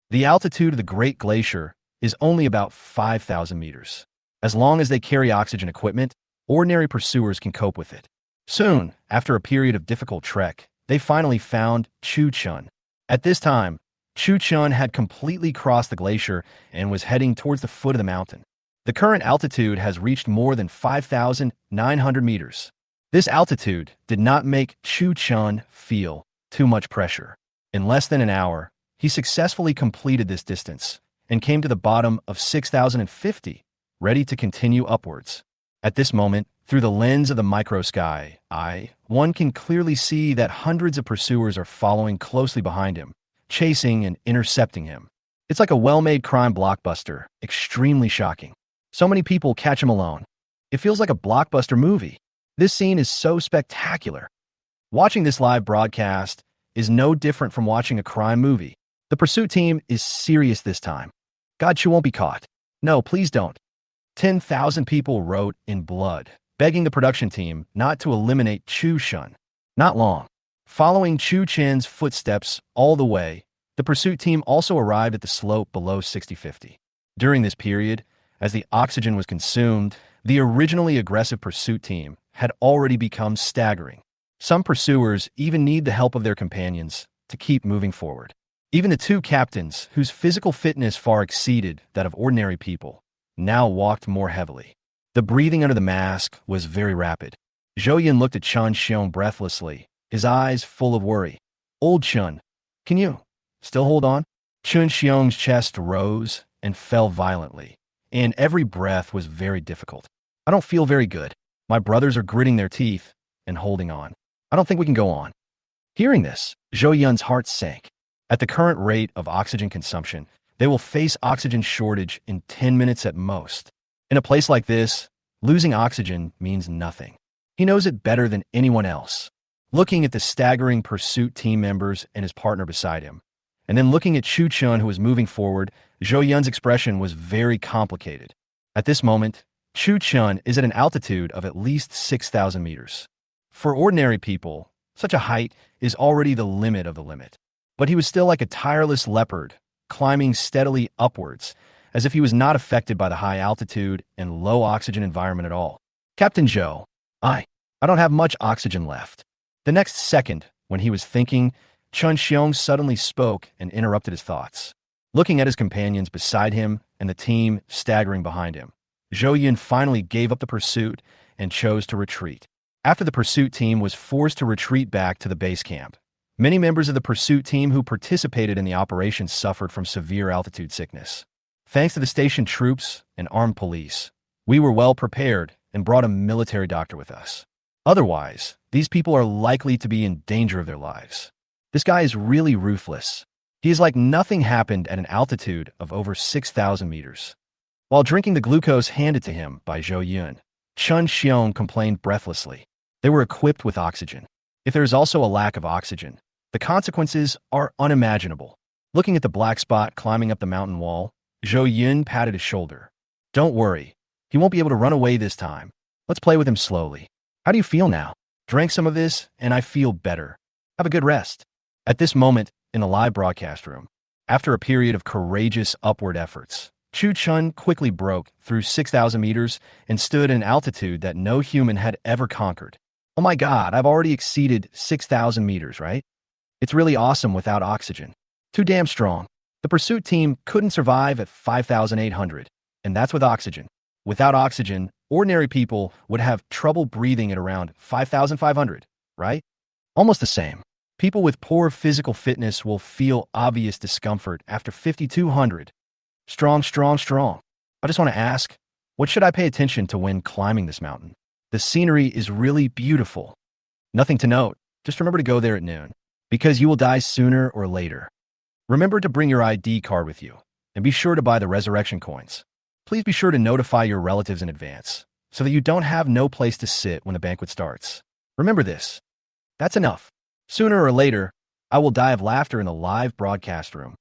The altitude of the Great Glacier is only about 5,000 meters. As long as they carry oxygen equipment, ordinary pursuers can cope with it. Soon, after a period of difficult trek, they finally found Chu Chun. At this time, Chu Chun had completely crossed the glacier and was heading towards the foot of the mountain. The current altitude has reached more than 5,900 meters. This altitude did not make Chu Chun feel too much pressure. In less than an hour, he successfully completed this distance and came to the bottom of 6,050, ready to continue upwards. At this moment, through the lens of the microsky eye, one can clearly see that hundreds of pursuers are following closely behind him, chasing and intercepting him. It's like a well-made crime blockbuster, extremely shocking. So many people catch him alone. It feels like a blockbuster movie. This scene is so spectacular. Watching this live broadcast is no different from watching a crime movie. The pursuit team is serious this time. God, you won't be caught. No, please don't. 10,000 people wrote in blood, begging the production team not to eliminate Chu Chun. Not long. Following Chu Chen's footsteps all the way, the pursuit team also arrived at the slope below 6050. During this period, as the oxygen was consumed, the originally aggressive pursuit team had already become staggering. Some pursuers even need the help of their companions to keep moving forward. Even the two captains, whose physical fitness far exceeded that of ordinary people, now walked more heavily. The breathing under the mask was very rapid. Zhou Yun looked at Chen Xiong breathlessly, his eyes full of worry. Old Chun, can you still hold on? Chen Xiong's chest rose and fell violently, and every breath was very difficult. I don't feel very good. My brothers are gritting their teeth and holding on. I don't think we can go on. Hearing this, Zhou Yun's heart sank. At the current rate of oxygen consumption, they will face oxygen shortage in 10 minutes at most. In a place like this, losing oxygen means nothing. He knows it better than anyone else. Looking at the staggering pursuit team members and his partner beside him, and then looking at Chu Chun, who was moving forward, Zhou Yun's expression was very complicated. At this moment, Chu Chun is at an altitude of at least 6,000 meters. For ordinary people, such a height is already the limit of the limit. But he was still like a tireless leopard, climbing steadily upwards, as if he was not affected by the high altitude and low oxygen environment at all. Captain Zhou, I don't have much oxygen left. The next second, when he was thinking, Chun Xiong suddenly spoke and interrupted his thoughts. Looking at his companions beside him and the team staggering behind him, Zhou Yun finally gave up the pursuit and chose to retreat. After the pursuit team was forced to retreat back to the base camp, many members of the pursuit team who participated in the operation suffered from severe altitude sickness. Thanks to the station troops and armed police, we were well prepared and brought a military doctor with us. Otherwise, these people are likely to be in danger of their lives. This guy is really ruthless. He is like nothing happened at an altitude of over 6,000 meters. While drinking the glucose handed to him by Zhou Yun, Chun Xiong complained breathlessly. They were equipped with oxygen. If there is also a lack of oxygen, the consequences are unimaginable. Looking at the black spot climbing up the mountain wall, Zhou Yun patted his shoulder. Don't worry, he won't be able to run away this time. Let's play with him slowly. How do you feel now? Drank some of this, and I feel better. Have a good rest. At this moment, in the live broadcast room, after a period of courageous upward efforts, Chu Chun quickly broke through 6,000 meters and stood at an altitude that no human had ever conquered. Oh my God, I've already exceeded 6,000 meters, right? It's really awesome without oxygen. Too damn strong. The pursuit team couldn't survive at 5,800, and that's with oxygen. Without oxygen, ordinary people would have trouble breathing at around 5,500, right? Almost the same. People with poor physical fitness will feel obvious discomfort after 5,200. Strong, strong, strong. I just want to ask, what should I pay attention to when climbing this mountain? The scenery is really beautiful. Nothing to note. Just remember to go there at noon, because you will die sooner or later. Remember to bring your ID card with you, and be sure to buy the resurrection coins. Please be sure to notify your relatives in advance, so that you don't have no place to sit when the banquet starts. Remember this. That's enough. Sooner or later, I will die of laughter in the live broadcast room.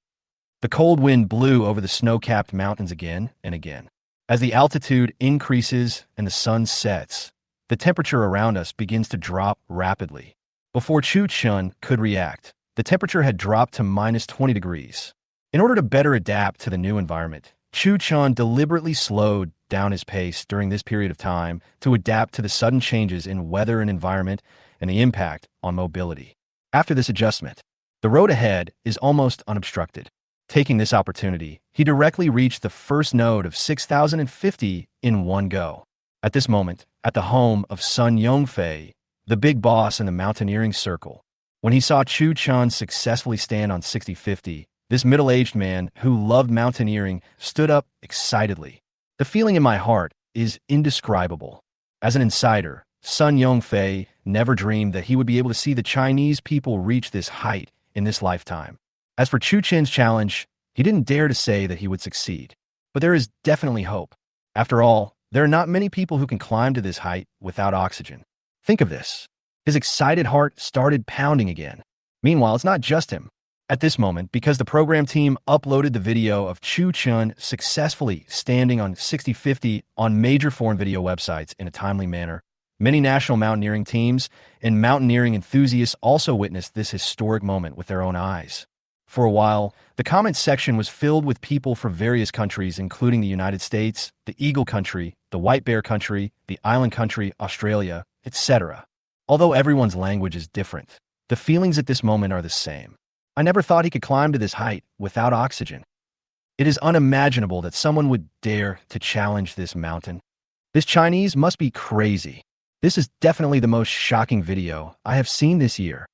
The cold wind blew over the snow-capped mountains again and again. As the altitude increases and the sun sets, the temperature around us begins to drop rapidly. Before Chu Chun could react, the temperature had dropped to minus 20 degrees. In order to better adapt to the new environment, Chu Chun deliberately slowed down his pace during this period of time to adapt to the sudden changes in weather and environment and the impact on mobility. After this adjustment, the road ahead is almost unobstructed. Taking this opportunity, he directly reached the first node of 6,050 in one go. At this moment, at the home of Sun Yongfei, the big boss in the mountaineering circle, when he saw Chu Chun successfully stand on 6050, this middle-aged man who loved mountaineering stood up excitedly. The feeling in my heart is indescribable. As an insider, Sun Yongfei never dreamed that he would be able to see the Chinese people reach this height in this lifetime. As for Chu Chen's challenge, he didn't dare to say that he would succeed. But there is definitely hope. After all, there are not many people who can climb to this height without oxygen. Think of this. His excited heart started pounding again. Meanwhile, it's not just him. At this moment, because the program team uploaded the video of Chu Chun successfully standing on 6050 on major foreign video websites in a timely manner, many national mountaineering teams and mountaineering enthusiasts also witnessed this historic moment with their own eyes. For a while, the comments section was filled with people from various countries, including the United States, the Eagle Country, the White Bear Country, the Island Country, Australia, etc. Although everyone's language is different, the feelings at this moment are the same. I never thought he could climb to this height without oxygen. It is unimaginable that someone would dare to challenge this mountain. This Chinese must be crazy. This is definitely the most shocking video I have seen this year.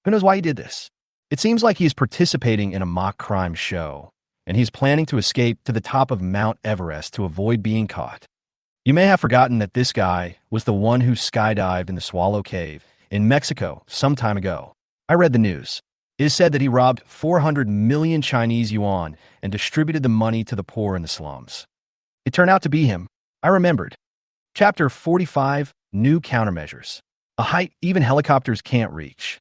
Who knows why he did this? It seems like he is participating in a mock crime show, and he's planning to escape to the top of Mount Everest to avoid being caught. You may have forgotten that this guy was the one who skydived in the Swallow Cave in Mexico some time ago. I read the news. It is said that he robbed 400 million Chinese yuan and distributed the money to the poor in the slums. It turned out to be him. I remembered. Chapter 45, New Countermeasures. A height even helicopters can't reach.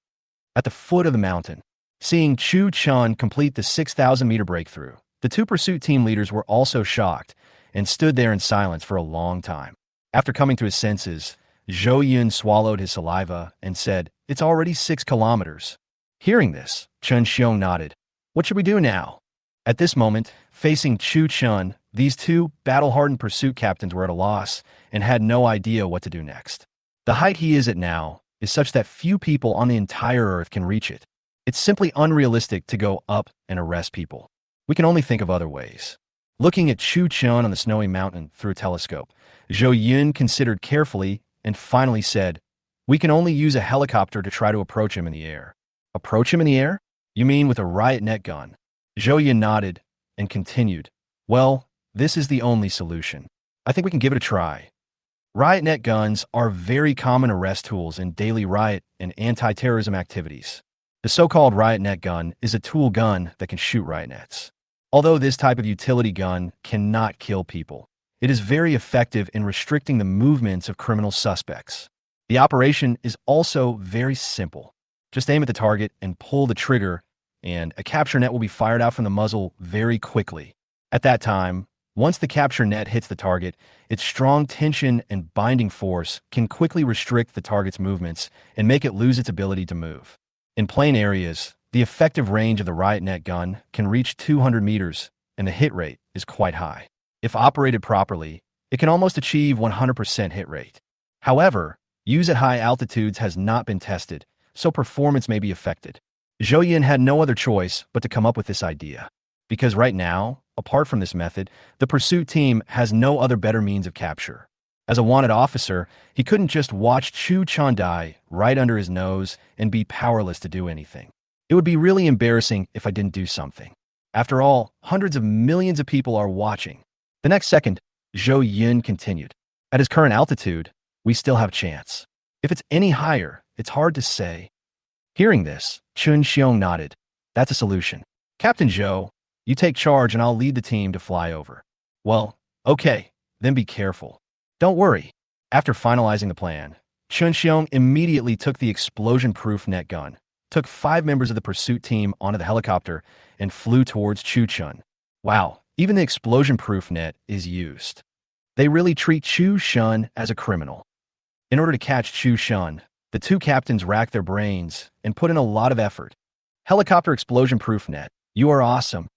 At the foot of the mountain, seeing Chu Chun complete the 6,000-meter breakthrough, the two pursuit team leaders were also shocked and stood there in silence for a long time. After coming to his senses, Zhou Yun swallowed his saliva and said, "It's already 6 kilometers." Hearing this, Chen Xiong nodded. "What should we do now?" At this moment, facing Chu Chun, these two battle-hardened pursuit captains were at a loss and had no idea what to do next. The height he is at now is such that few people on the entire Earth can reach it. It's simply unrealistic to go up and arrest people. We can only think of other ways. Looking at Chu Chun on the snowy mountain through a telescope, Zhou Yun considered carefully and finally said, "We can only use a helicopter to try to approach him in the air." Approach him in the air? You mean with a riot net gun? Zhou Yun nodded and continued, "Well, this is the only solution. I think we can give it a try." Riot net guns are very common arrest tools in daily riot and anti-terrorism activities. The so-called riot net gun is a tool gun that can shoot riot nets. Although this type of utility gun cannot kill people, it is very effective in restricting the movements of criminal suspects. The operation is also very simple. Just aim at the target and pull the trigger, and a capture net will be fired out from the muzzle very quickly. At that time, once the capture net hits the target, its strong tension and binding force can quickly restrict the target's movements and make it lose its ability to move. In plain areas, the effective range of the riot net gun can reach 200 meters, and the hit rate is quite high. If operated properly, it can almost achieve 100% hit rate. However, use at high altitudes has not been tested, so performance may be affected. Zhou Yun had no other choice but to come up with this idea. Because right now, apart from this method, the pursuit team has no other better means of capture. As a wanted officer, he couldn't just watch Chu Chun die right under his nose and be powerless to do anything. It would be really embarrassing if I didn't do something. After all, hundreds of millions of people are watching. The next second, Zhou Yun continued. At his current altitude, we still have a chance. If it's any higher, it's hard to say. Hearing this, Chen Xiong nodded. That's a solution. Captain Zhou, you take charge and I'll lead the team to fly over. Well, okay, then be careful. Don't worry. After finalizing the plan, Chen Xiong immediately took the explosion-proof net gun, took 5 members of the pursuit team onto the helicopter, and flew towards Chu Chun. Wow, even the explosion-proof net is used. They really treat Chu Chun as a criminal. In order to catch Chu Chun, the two captains racked their brains and put in a lot of effort. Helicopter explosion-proof net, you are awesome.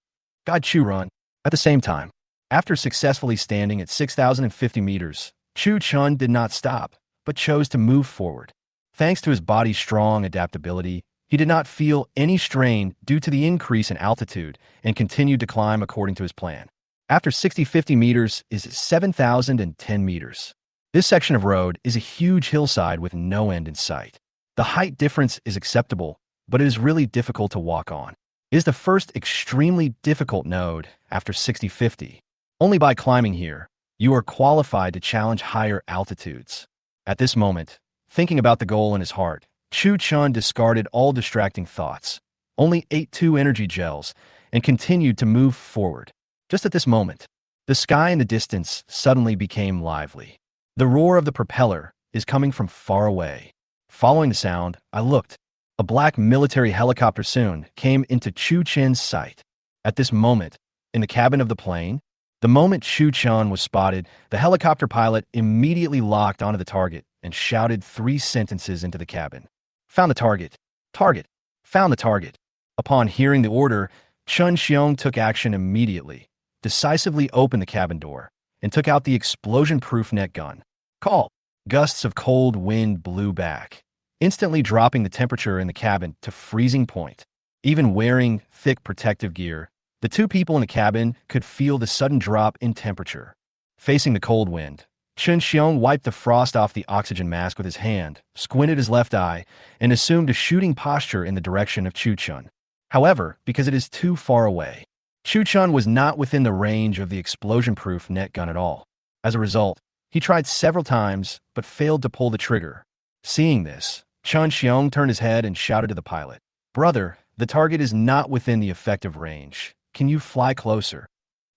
God Chu run. At the same time, after successfully standing at 6,050 meters, Chu Chun did not stop, but chose to move forward. Thanks to his body's strong adaptability, he did not feel any strain due to the increase in altitude and continued to climb according to his plan. After 60-50 meters is 7,010 meters. This section of road is a huge hillside with no end in sight. The height difference is acceptable, but it is really difficult to walk on. It is the first extremely difficult node after 60-50. Only by climbing here, you are qualified to challenge higher altitudes. At this moment, thinking about the goal in his heart, Chu Chun discarded all distracting thoughts, only ate 2 energy gels, and continued to move forward. Just at this moment, the sky in the distance suddenly became lively. The roar of the propeller is coming from far away. Following the sound, I looked. A black military helicopter soon came into Chu Chen's sight. At this moment, in the cabin of the plane, the moment Chu Chun was spotted, the helicopter pilot immediately locked onto the target and shouted 3 sentences into the cabin. Found the target. Target. Found the target. Upon hearing the order, Chen Xiong took action immediately, decisively opened the cabin door, and took out the explosion-proof net gun. Call. Gusts of cold wind blew back, instantly dropping the temperature in the cabin to freezing point. Even wearing thick protective gear, the 2 people in the cabin could feel the sudden drop in temperature. Facing the cold wind, Chen Xiong wiped the frost off the oxygen mask with his hand, squinted his left eye, and assumed a shooting posture in the direction of Chu Chun. However, because it is too far away, Chu Chun was not within the range of the explosion-proof net gun at all. As a result, he tried several times but failed to pull the trigger. Seeing this, Chun Xiong turned his head and shouted to the pilot, "Brother, the target is not within the effective range. Can you fly closer?"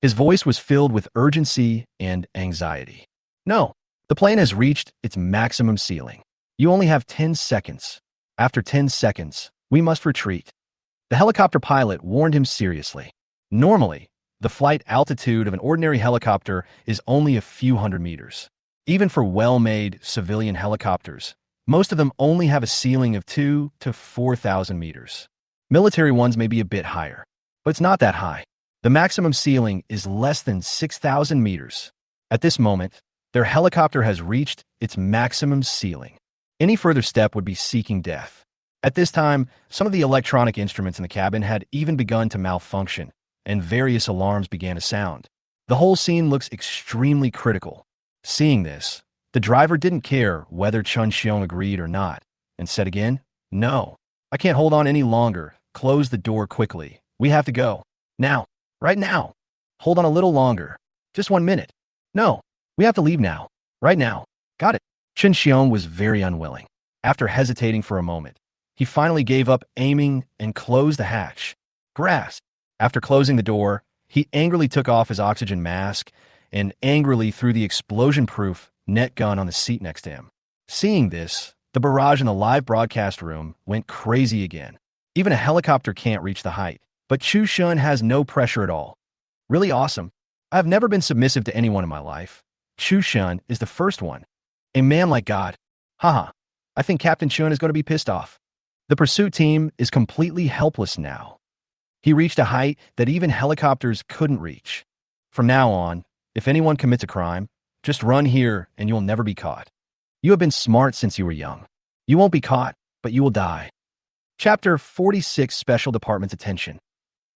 His voice was filled with urgency and anxiety. "No, the plane has reached its maximum ceiling. You only have 10 seconds. After 10 seconds, we must retreat." The helicopter pilot warned him seriously. Normally, the flight altitude of an ordinary helicopter is only a few hundred meters. Even for well-made civilian helicopters, most of them only have a ceiling of 2 to 4,000 meters. Military ones may be a bit higher, but it's not that high. The maximum ceiling is less than 6,000 meters. At this moment, their helicopter has reached its maximum ceiling. Any further step would be seeking death. At this time, some of the electronic instruments in the cabin had even begun to malfunction, and various alarms began to sound. The whole scene looks extremely critical. Seeing this, the driver didn't care whether Chun Xiong agreed or not, and said again, "No, I can't hold on any longer. Close the door quickly. We have to go. Now. Right now. Hold on a little longer. Just 1 minute. No, we have to leave now. Right now. Got it." Chun Xiong was very unwilling. After hesitating for a moment, he finally gave up aiming and closed the hatch. Grasp. After closing the door, he angrily took off his oxygen mask and angrily threw the explosion-proof net gun on the seat next to him. Seeing this, the barrage in the live broadcast room went crazy again. Even a helicopter can't reach the height, but Chu Chun has no pressure at all. Really awesome. I've never been submissive to anyone in my life. Chu Chun is the first one. A man like God. Haha. I think Captain Chun is going to be pissed off. The pursuit team is completely helpless now. He reached a height that even helicopters couldn't reach. From now on, if anyone commits a crime, just run here and you'll never be caught. You have been smart since you were young. You won't be caught, but you will die. Chapter 46, Special Department's Attention.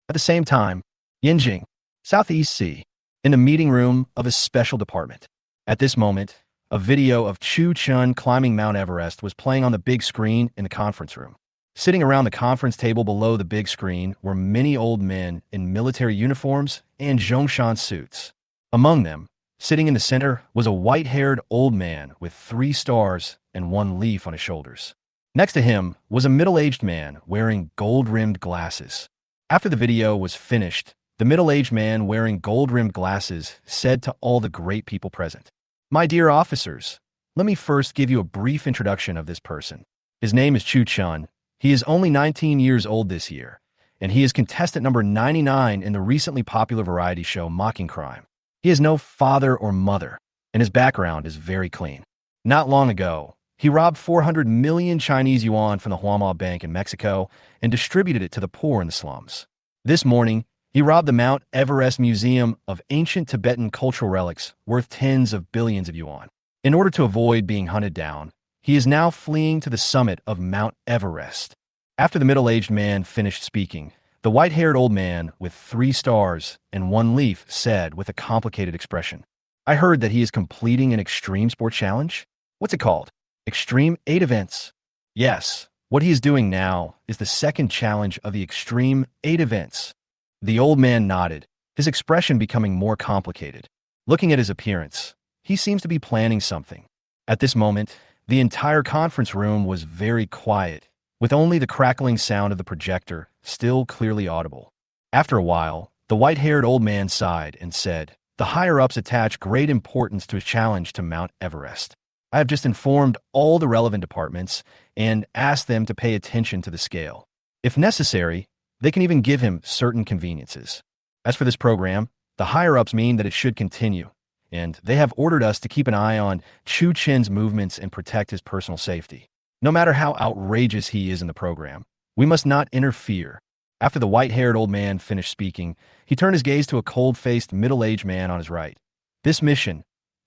At the same time, Yinjing, Southeast Sea, in the meeting room of a special department. At this moment, a video of Chu Chun climbing Mount Everest was playing on the big screen in the conference room. Sitting around the conference table below the big screen were many old men in military uniforms and Zhongshan suits. Among them, sitting in the center, was a white-haired old man with 3 stars and 1 leaf on his shoulders. Next to him was a middle-aged man wearing gold-rimmed glasses. After the video was finished, the middle-aged man wearing gold-rimmed glasses said to all the great people present, "My dear officers, let me first give you a brief introduction of this person. His name is Chu Chun. He is only 19 years old this year, and he is contestant number 99 in the recently popular variety show Mocking Crime. He has no father or mother, and his background is very clean. Not long ago, he robbed 400 million Chinese yuan from the Huama Bank in Mexico and distributed it to the poor in the slums. This morning, he robbed the Mount Everest Museum of ancient Tibetan cultural relics worth tens of billions of yuan. In order to avoid being hunted down, he is now fleeing to the summit of Mount Everest." After the middle-aged man finished speaking, the white-haired old man with 3 stars and 1 leaf said with a complicated expression, "I heard that he is completing an extreme sport challenge? What's it called? Extreme 8 events. Yes, what he is doing now is the second challenge of the Extreme 8 events." The old man nodded, his expression becoming more complicated. Looking at his appearance, he seems to be planning something. At this moment, the entire conference room was very quiet, with only the crackling sound of the projector still clearly audible. After a while, the white-haired old man sighed and said, "The higher-ups attach great importance to a challenge to Mount Everest. I have just informed all the relevant departments and asked them to pay attention to the scale. If necessary, they can even give him certain conveniences. As for this program, the higher-ups mean that it should continue, and they have ordered us to keep an eye on Chu Chen's movements and protect his personal safety. No matter how outrageous he is in the program, we must not interfere." After the white-haired old man finished speaking, he turned his gaze to a cold-faced middle-aged man on his right. "This mission,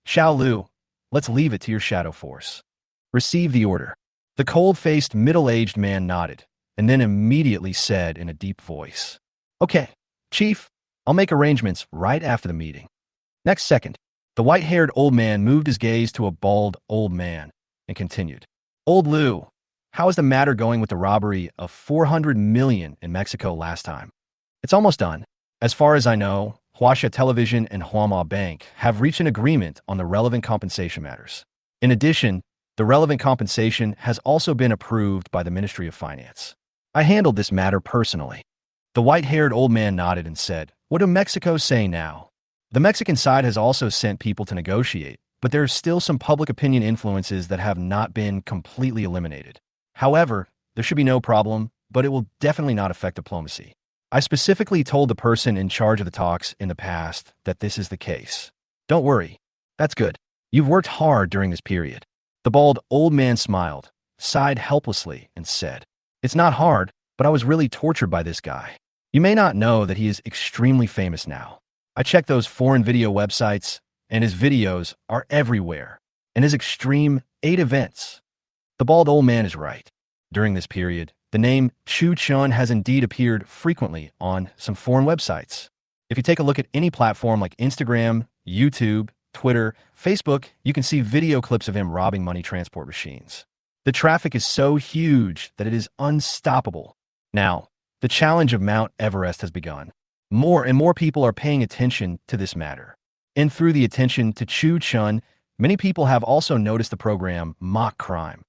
Xiao Lu, let's leave it to your shadow force. Receive the order." The cold-faced middle-aged man nodded, and then immediately said in a deep voice, "Okay, Chief, I'll make arrangements right after the meeting." Next second, the white-haired old man moved his gaze to a bald old man and continued, "Old Lu, how is the matter going with the robbery of 400 million in Mexico last time?" "It's almost done. As far as I know, Huasha Television and Huama Bank have reached an agreement on the relevant compensation matters. In addition, The relevant compensation has also been approved by the Ministry of Finance. I handled this matter personally. The white-haired old man nodded and said, "What do Mexico say now?" The Mexican side has also sent people to negotiate, but there are still some public opinion influences that have not been completely eliminated. However, there should be no problem, but it will definitely not affect diplomacy. I specifically told the person in charge of the talks in the past that this is the case. Don't worry. That's good. You've worked hard during this period. The bald old man smiled, sighed helplessly, and said, "It's not hard, but I was really tortured by this guy. You may not know that he is extremely famous now. I checked those foreign video websites, and his videos are everywhere. And his extreme 8 events." The bald old man is right. During this period, the name Chu Chun has indeed appeared frequently on some foreign websites. If you take a look at any platform like Instagram, YouTube, Twitter, Facebook, you can see video clips of him robbing money transport machines. The traffic is so huge that it is unstoppable. Now, the challenge of Mount Everest has begun. More and more people are paying attention to this matter. And through the attention to Chu Chun, many people have also noticed the program Mock Crime.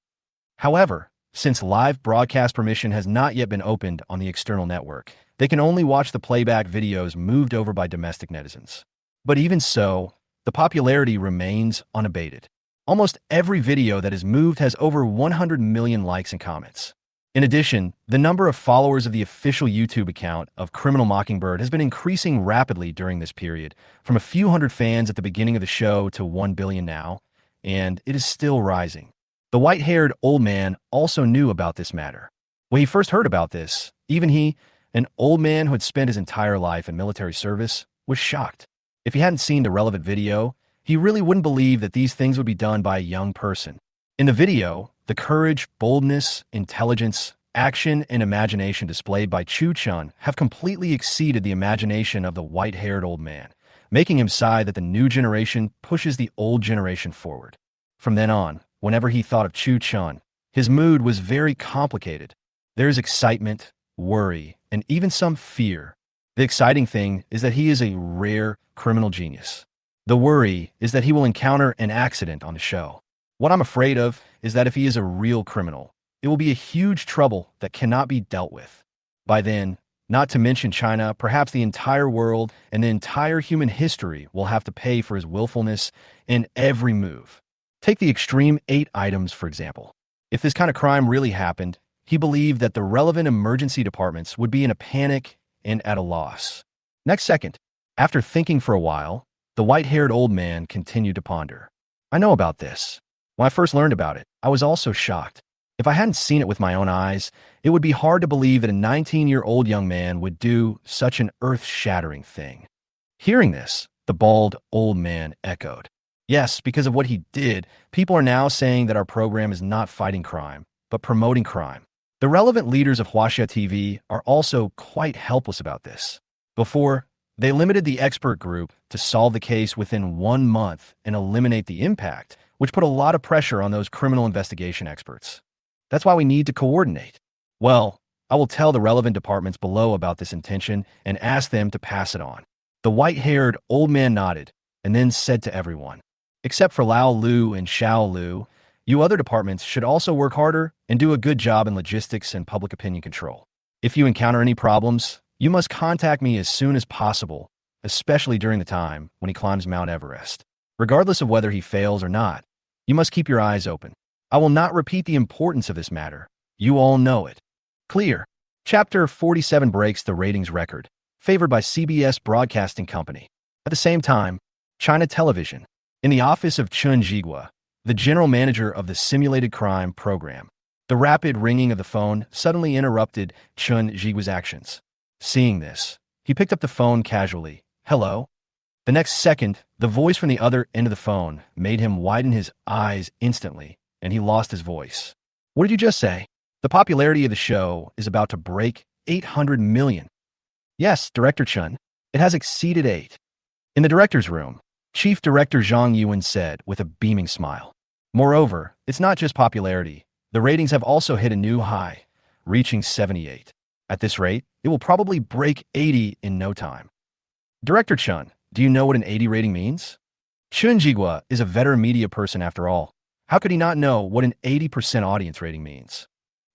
However, since live broadcast permission has not yet been opened on the external network, they can only watch the playback videos moved over by domestic netizens. But even so, the popularity remains unabated. Almost every video that is moved has over 100 million likes and comments. In addition, the number of followers of the official YouTube account of Criminal Mockingbird has been increasing rapidly during this period, from a few hundred fans at the beginning of the show to 1 billion now, and it is still rising. The white-haired old man also knew about this matter. When he first heard about this, even he, an old man who had spent his entire life in military service, was shocked. If he hadn't seen the relevant video, he really wouldn't believe that these things would be done by a young person. In the video, the courage, boldness, intelligence, action, and imagination displayed by Chu Chun have completely exceeded the imagination of the white-haired old man, making him sigh that the new generation pushes the old generation forward. From then on, whenever he thought of Chu Chun, his mood was very complicated. There is excitement, worry, and even some fear. The exciting thing is that he is a rare criminal genius. The worry is that he will encounter an accident on the show. What I'm afraid of is that if he is a real criminal, it will be a huge trouble that cannot be dealt with. By then, not to mention China, perhaps the entire world and the entire human history will have to pay for his willfulness in every move. Take the extreme 8 items, for example. If this kind of crime really happened, he believed that the relevant emergency departments would be in a panic and at a loss. Next second, after thinking for a while, the white-haired old man continued to ponder. I know about this. When I first learned about it, I was also shocked. If I hadn't seen it with my own eyes, it would be hard to believe that a 19-year-old young man would do such an earth-shattering thing. Hearing this, the bald old man echoed. Yes, because of what he did, people are now saying that our program is not fighting crime, but promoting crime. The relevant leaders of Huaxia TV are also quite helpless about this. Before, they limited the expert group to solve the case within 1 month and eliminate the impact, which put a lot of pressure on those criminal investigation experts. That's why we need to coordinate. Well, I will tell the relevant departments below about this intention and ask them to pass it on. The white-haired old man nodded and then said to everyone, except for Lao Lu and Xiao Lu, you other departments should also work harder and do a good job in logistics and public opinion control. If you encounter any problems, you must contact me as soon as possible, especially during the time when he climbs Mount Everest. Regardless of whether he fails or not, you must keep your eyes open. I will not repeat the importance of this matter. You all know it. Clear. Chapter 47 breaks the ratings record, favored by CBS Broadcasting Company. At the same time, China Television. In the office of Chun Jigua, the general manager of the simulated crime program, the rapid ringing of the phone suddenly interrupted Chun Jigua's actions. Seeing this, he picked up the phone casually. Hello? The next second, the voice from the other end of the phone made him widen his eyes instantly, and he lost his voice. What did you just say? The popularity of the show is about to break 800 million. Yes, Director Chun. It has exceeded 8. In the director's room, Chief Director Zhang Yuan said with a beaming smile. Moreover, it's not just popularity. The ratings have also hit a new high, reaching 78. At this rate, it will probably break 80 in no time. Director Chun, do you know what an 80 rating means? Chun Jigua is a veteran media person after all. How could he not know what an 80% audience rating means?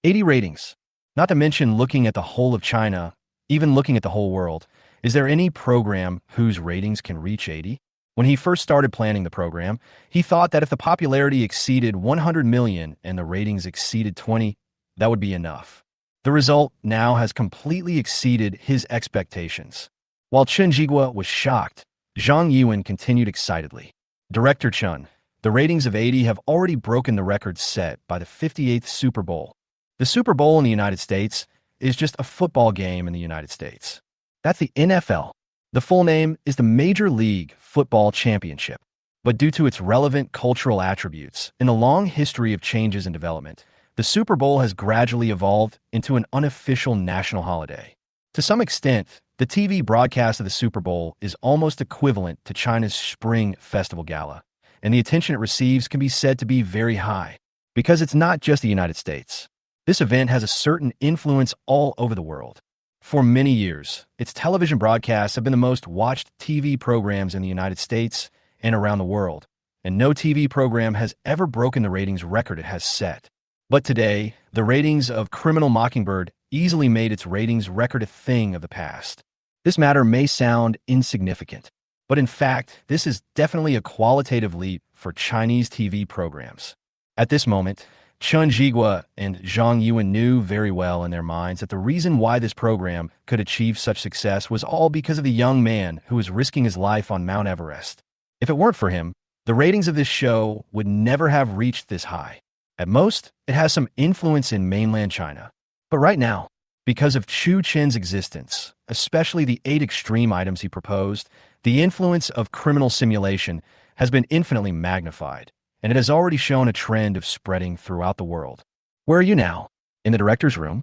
80 ratings. Not to mention looking at the whole of China, even looking at the whole world. Is there any program whose ratings can reach 80? When he first started planning the program, he thought that if the popularity exceeded 100 million and the ratings exceeded 20, that would be enough. The result now has completely exceeded his expectations. While Chen Jigua was shocked, Zhang Yuan continued excitedly. Director Chun, the ratings of 80 have already broken the record set by the 58th Super Bowl. The Super Bowl in the United States is just a football game in the United States. That's the NFL. The full name is the Major League Football Championship. But due to its relevant cultural attributes and a long history of changes and development, the Super Bowl has gradually evolved into an unofficial national holiday. To some extent, the TV broadcast of the Super Bowl is almost equivalent to China's Spring Festival Gala, and the attention it receives can be said to be very high, because it's not just the United States. This event has a certain influence all over the world. For many years, its television broadcasts have been the most watched TV programs in the United States and around the world, and no TV program has ever broken the ratings record it has set. But today, the ratings of Criminal Mockingbird easily made its ratings record a thing of the past. This matter may sound insignificant, but in fact, this is definitely a qualitative leap for Chinese TV programs. At this moment, Chen Jigua and Zhang Yuan knew very well in their minds that the reason why this program could achieve such success was all because of the young man who was risking his life on Mount Everest. If it weren't for him, the ratings of this show would never have reached this high. At most, it has some influence in mainland China. But right now, because of Chu Chen's existence, especially the 8 extreme items he proposed, the influence of criminal simulation has been infinitely magnified, and it has already shown a trend of spreading throughout the world. Where are you now? In the director's room?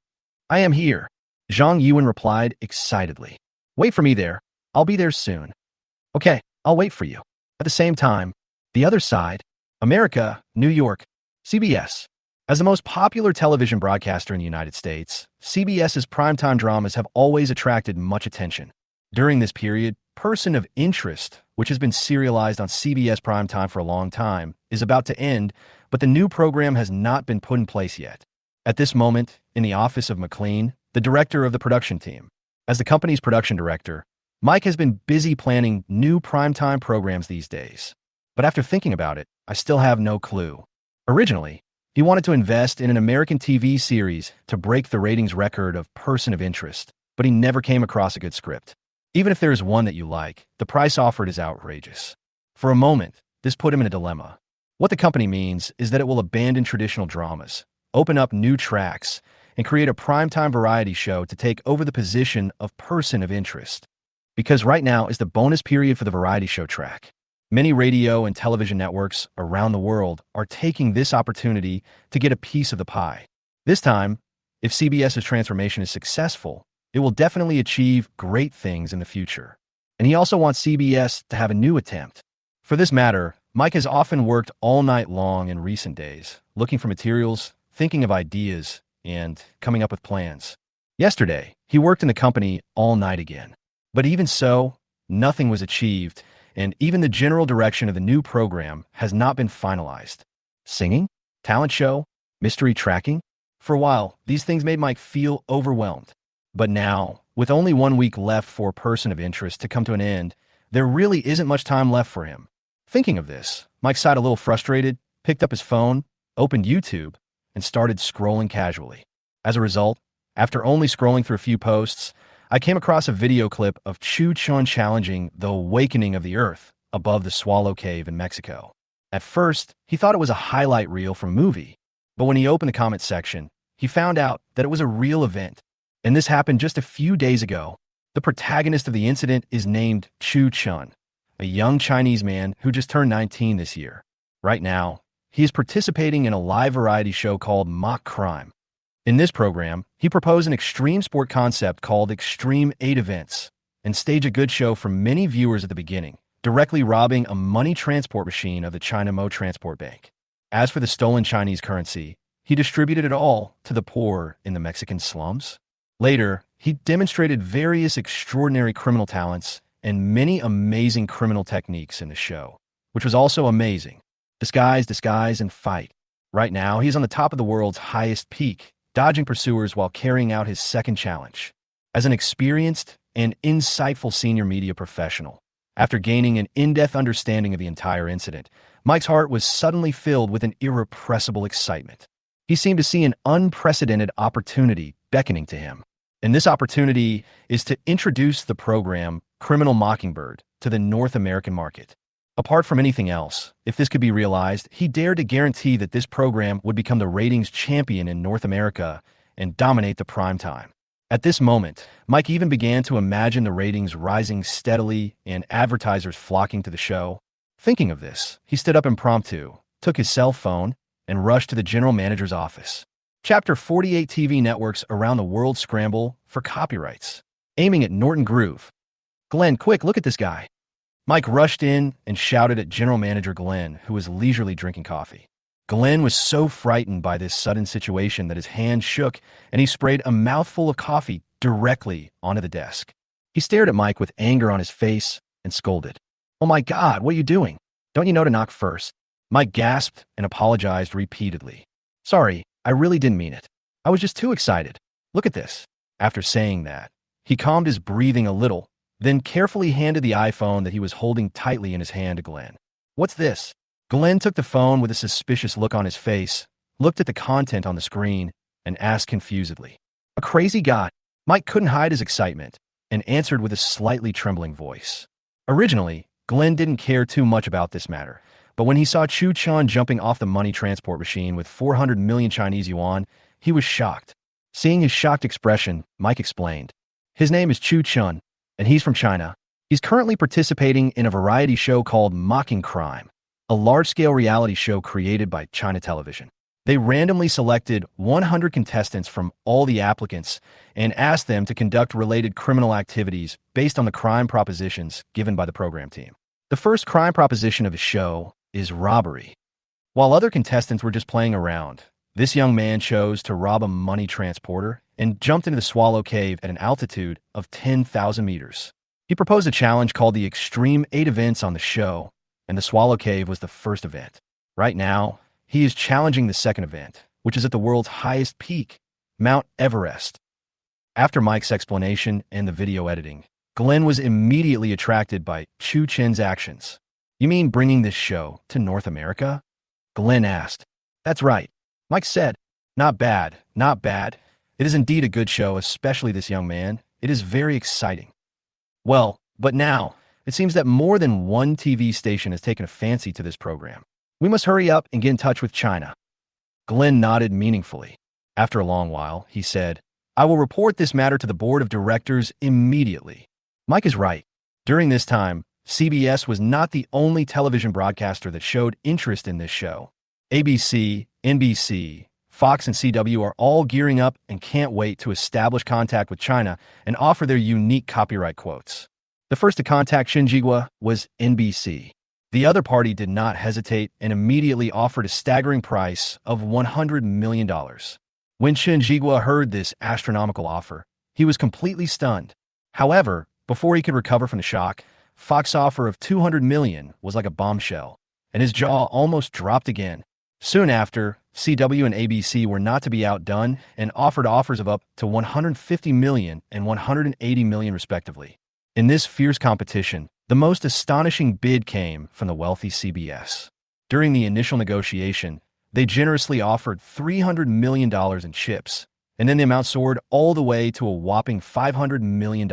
I am here, Zhang Yuan replied excitedly. Wait for me there. I'll be there soon. Okay, I'll wait for you. At the same time, the other side, America, New York, CBS. As the most popular television broadcaster in the United States, CBS's primetime dramas have always attracted much attention. During this period, Person of Interest, which has been serialized on CBS primetime for a long time, is about to end, but the new program has not been put in place yet. At this moment, in the office of McLean, the director of the production team. As the company's production director, Mike has been busy planning new primetime programs these days. But after thinking about it, I still have no clue. Originally, he wanted to invest in an American TV series to break the ratings record of Person of Interest, but he never came across a good script. Even if there is one that you like, the price offered is outrageous. For a moment, this put him in a dilemma. What the company means is that it will abandon traditional dramas, open up new tracks, and create a primetime variety show to take over the position of Person of Interest. Because right now is the bonus period for the variety show track. Many radio and television networks around the world are taking this opportunity to get a piece of the pie. This time, if CBS's transformation is successful, it will definitely achieve great things in the future. And he also wants CBS to have a new attempt. For this matter, Mike has often worked all night long in recent days, looking for materials, thinking of ideas, and coming up with plans. Yesterday, he worked in the company all night again. But even so, nothing was achieved, and even the general direction of the new program has not been finalized. Singing? Talent show? Mystery tracking? For a while, these things made Mike feel overwhelmed. But now, with only 1 week left for Person of Interest to come to an end, there really isn't much time left for him. Thinking of this, Mike sighed a little frustrated, picked up his phone, opened YouTube, and started scrolling casually. As a result, after only scrolling through a few posts, I came across a video clip of Chu Chun challenging the awakening of the Earth above the Swallow Cave in Mexico. At first, he thought it was a highlight reel from a movie, but when he opened the comment section, he found out that it was a real event. And this happened just a few days ago. The protagonist of the incident is named Chu Chun, a young Chinese man who just turned 19 this year. Right now, he is participating in a live variety show called Mock Crime. In this program, he proposed an extreme sport concept called Extreme 8 Events and staged a good show for many viewers at the beginning, directly robbing a money transport machine of the China Mo Transport Bank. As for the stolen Chinese currency, he distributed it all to the poor in the Mexican slums. Later, he demonstrated various extraordinary criminal talents and many amazing criminal techniques in the show, which was also amazing. Disguise, disguise, and fight. Right now, he's on the top of the world's highest peak, dodging pursuers while carrying out his second challenge. As an experienced and insightful senior media professional, after gaining an in-depth understanding of the entire incident, Mike's heart was suddenly filled with an irrepressible excitement. He seemed to see an unprecedented opportunity beckoning to him. And this opportunity is to introduce the program Criminal Mockingbird to the North American market. Apart from anything else, if this could be realized, he dared to guarantee that this program would become the ratings champion in North America and dominate the prime time. At this moment, Mike even began to imagine the ratings rising steadily and advertisers flocking to the show. Thinking of this, he stood up impromptu, took his cell phone, and rushed to the general manager's office. Chapter 48 TV networks around the world scramble for copyrights. Aiming at Norton Groove. Glenn, quick, look at this guy. Mike rushed in and shouted at General Manager Glenn, who was leisurely drinking coffee. Glenn was so frightened by this sudden situation that his hand shook and he sprayed a mouthful of coffee directly onto the desk. He stared at Mike with anger on his face and scolded. "Oh my God, what are you doing? Don't you know to knock first?" Mike gasped and apologized repeatedly. "Sorry, I really didn't mean it. I was just too excited. Look at this." After saying that, he calmed his breathing a little, then carefully handed the iPhone that he was holding tightly in his hand to Glenn. "What's this?" Glenn took the phone with a suspicious look on his face, looked at the content on the screen, and asked confusedly. "A crazy guy." Mike couldn't hide his excitement and answered with a slightly trembling voice. Originally, Glenn didn't care too much about this matter, but when he saw Chu Chun jumping off the money transport machine with 400 million Chinese yuan, he was shocked. Seeing his shocked expression, Mike explained. "His name is Chu Chun, and he's from China. He's currently participating in a variety show called Mocking Crime, a large-scale reality show created by China Television. They randomly selected 100 contestants from all the applicants and asked them to conduct related criminal activities based on the crime propositions given by the program team. The first crime proposition of the show is robbery. While other contestants were just playing around, this young man chose to rob a money transporter and jumped into the Swallow Cave at an altitude of 10,000 meters. He proposed a challenge called the Extreme 8 events on the show, and the Swallow Cave was the first event. Right now, he is challenging the second event, which is at the world's highest peak, Mount Everest. After Mike's explanation and the video editing, Glenn was immediately attracted by Chu Chen's actions. "You mean bringing this show to North America?" Glenn asked. "That's right," Mike said. "Not bad, not bad. It is indeed a good show, especially this young man. It is very exciting." "Well, but now, it seems that more than one TV station has taken a fancy to this program. We must hurry up and get in touch with China." Glenn nodded meaningfully. After a long while, he said, "I will report this matter to the board of directors immediately." Mike is right. During this time, CBS was not the only television broadcaster that showed interest in this show. ABC, NBC, Fox, and CW are all gearing up and can't wait to establish contact with China and offer their unique copyright quotes. The first to contact Xinjiang was NBC. The other party did not hesitate and immediately offered a staggering price of $100 million. When Xinjiang heard this astronomical offer, he was completely stunned. However, before he could recover from the shock, Fox's offer of $200 million was like a bombshell, and his jaw almost dropped again. Soon after, CW and ABC were not to be outdone and offered offers of up to $150 million and $180 million respectively. In this fierce competition, the most astonishing bid came from the wealthy CBS. During the initial negotiation, they generously offered $300 million in chips, and then the amount soared all the way to a whopping $500 million.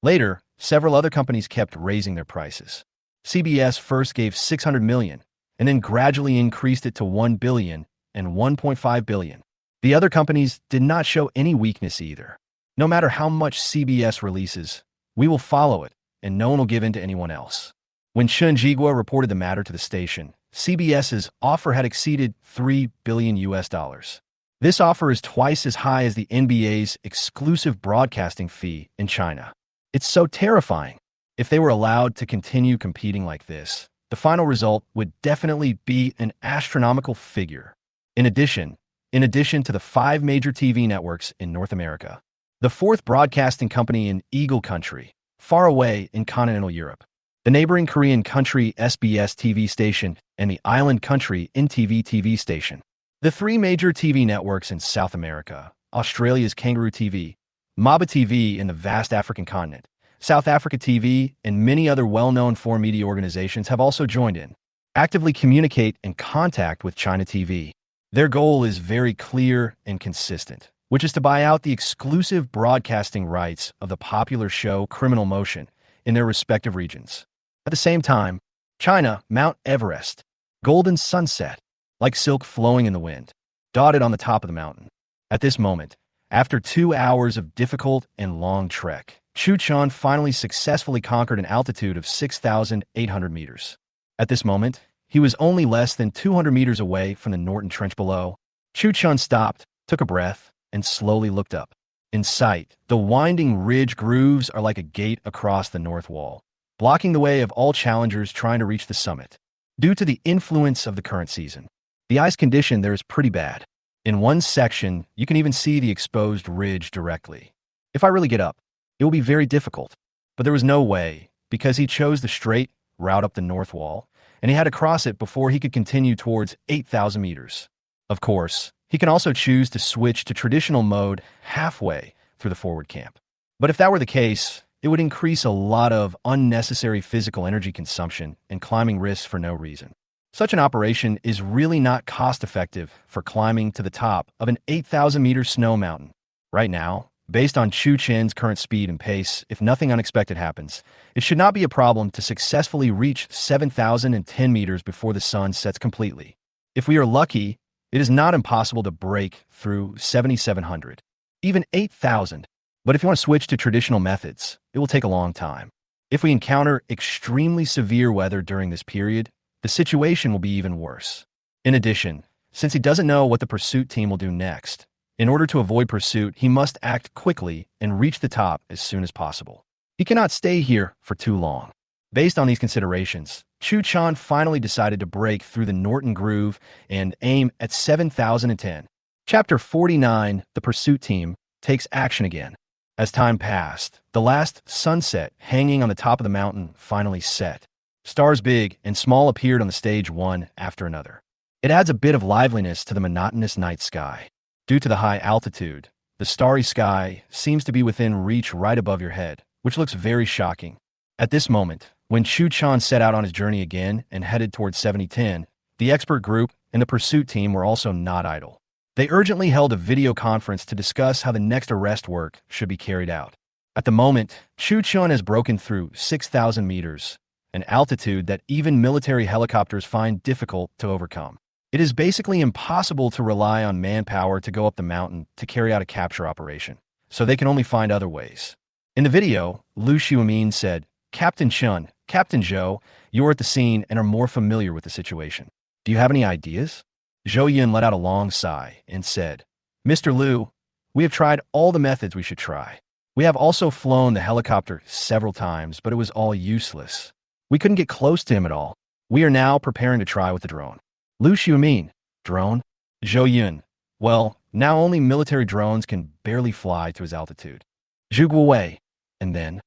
Later, several other companies kept raising their prices. CBS first gave $600 million, and then gradually increased it to $1 billion and $1.5 billion. The other companies did not show any weakness either. "No matter how much CBS releases, we will follow it, and no one will give in to anyone else." When Xinjiang reported the matter to the station, CBS's offer had exceeded $3 billion US. This offer is twice as high as the NBA's exclusive broadcasting fee in China. It's so terrifying. If they were allowed to continue competing like this, the final result would definitely be an astronomical figure. In addition to the 5 major TV networks in North America, the 4th broadcasting company in Eagle Country, far away in continental Europe, the neighboring Korean country SBS TV station, and the island country NTV TV station. The three major TV networks in South America, Australia's Kangaroo TV, Maba TV in the vast African continent, South Africa TV, and many other well-known foreign media organizations have also joined in, actively communicate and contact with China TV. Their goal is very clear and consistent, which is to buy out the exclusive broadcasting rights of the popular show Criminal Motion in their respective regions. At the same time, China, Mount Everest, golden sunset, like silk flowing in the wind, dotted on the top of the mountain. At this moment, after 2 hours of difficult and long trek, Chu Chun finally successfully conquered an altitude of 6,800 meters. At this moment, he was only less than 200 meters away from the Norton Trench below. Chu Chun stopped, took a breath, and slowly looked up. In sight, the winding ridge grooves are like a gate across the north wall, blocking the way of all challengers trying to reach the summit. Due to the influence of the current season, the ice condition there is pretty bad. In one section, you can even see the exposed ridge directly. If I really get up, it will be very difficult. But there was no way, because he chose the straight route up the north wall, and he had to cross it before he could continue towards 8,000 meters. Of course, he can also choose to switch to traditional mode halfway through the forward camp. But if that were the case, it would increase a lot of unnecessary physical energy consumption and climbing risks for no reason. Such an operation is really not cost-effective for climbing to the top of an 8,000-meter snow mountain. Right now, based on Chu Chen's current speed and pace, if nothing unexpected happens, it should not be a problem to successfully reach 7,010 meters before the sun sets completely. If we are lucky, it is not impossible to break through 7,700, even 8,000. But if you want to switch to traditional methods, it will take a long time. If we encounter extremely severe weather during this period, the situation will be even worse. In addition, since he doesn't know what the pursuit team will do next, in order to avoid pursuit, he must act quickly and reach the top as soon as possible. He cannot stay here for too long. Based on these considerations, Chu Chun finally decided to break through the Norton Groove and aim at 7,010. Chapter 49, The Pursuit Team, takes action again. As time passed, the last sunset hanging on the top of the mountain finally set. Stars big and small appeared on the stage one after another. It adds a bit of liveliness to the monotonous night sky. Due to the high altitude, the starry sky seems to be within reach right above your head, which looks very shocking. At this moment, when Chu Chun set out on his journey again and headed towards 7010, the expert group and the pursuit team were also not idle. They urgently held a video conference to discuss how the next arrest work should be carried out. At the moment, Chu Chun has broken through 6,000 meters, an altitude that even military helicopters find difficult to overcome. It is basically impossible to rely on manpower to go up the mountain to carry out a capture operation, so they can only find other ways. In the video, Lu Xiumin said, "Captain Chun, Captain Zhou, you're at the scene and are more familiar with the situation. Do you have any ideas?" Zhou Yun let out a long sigh and said, "Mr. Lu, we have tried all the methods we should try. We have also flown the helicopter several times, but it was all useless. We couldn't get close to him at all. We are now preparing to try with the drone." Lu Xiumin, drone? Zhou Yun, well, now only military drones can barely fly to his altitude. Zhu Guowei, and then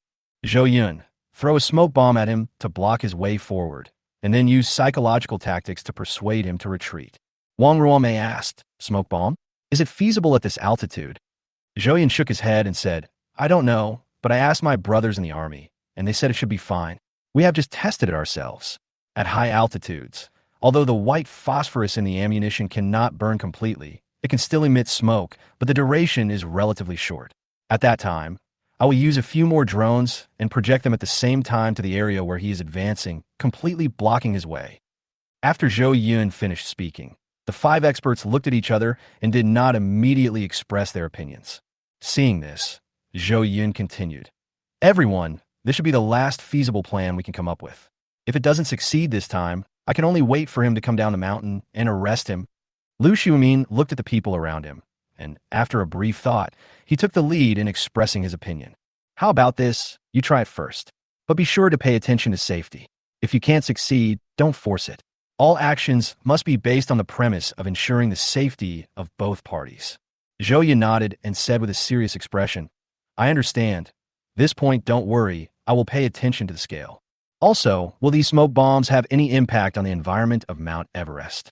Zhou Yun, throw a smoke bomb at him to block his way forward, and then use psychological tactics to persuade him to retreat. Wang Ruomei asked, "Smoke bomb? Is it feasible at this altitude?" Zhou Yun shook his head and said, "I don't know, but I asked my brothers in the army, and they said it should be fine. We have just tested it ourselves. At high altitudes, although the white phosphorus in the ammunition cannot burn completely, it can still emit smoke, but the duration is relatively short. At that time, I will use a few more drones and project them at the same time to the area where he is advancing, completely blocking his way." After Zhou Yun finished speaking, the five experts looked at each other and did not immediately express their opinions. Seeing this, Zhou Yun continued, "Everyone, this should be the last feasible plan we can come up with. If it doesn't succeed this time, I can only wait for him to come down the mountain and arrest him." Lu Xiumin looked at the people around him, and after a brief thought, he took the lead in expressing his opinion. "How about this? You try it first. But be sure to pay attention to safety. If you can't succeed, don't force it. All actions must be based on the premise of ensuring the safety of both parties." Zhou Yun nodded and said with a serious expression, "I understand. This point, don't worry, I will pay attention to the scale." Also, will these smoke bombs have any impact on the environment of Mount Everest?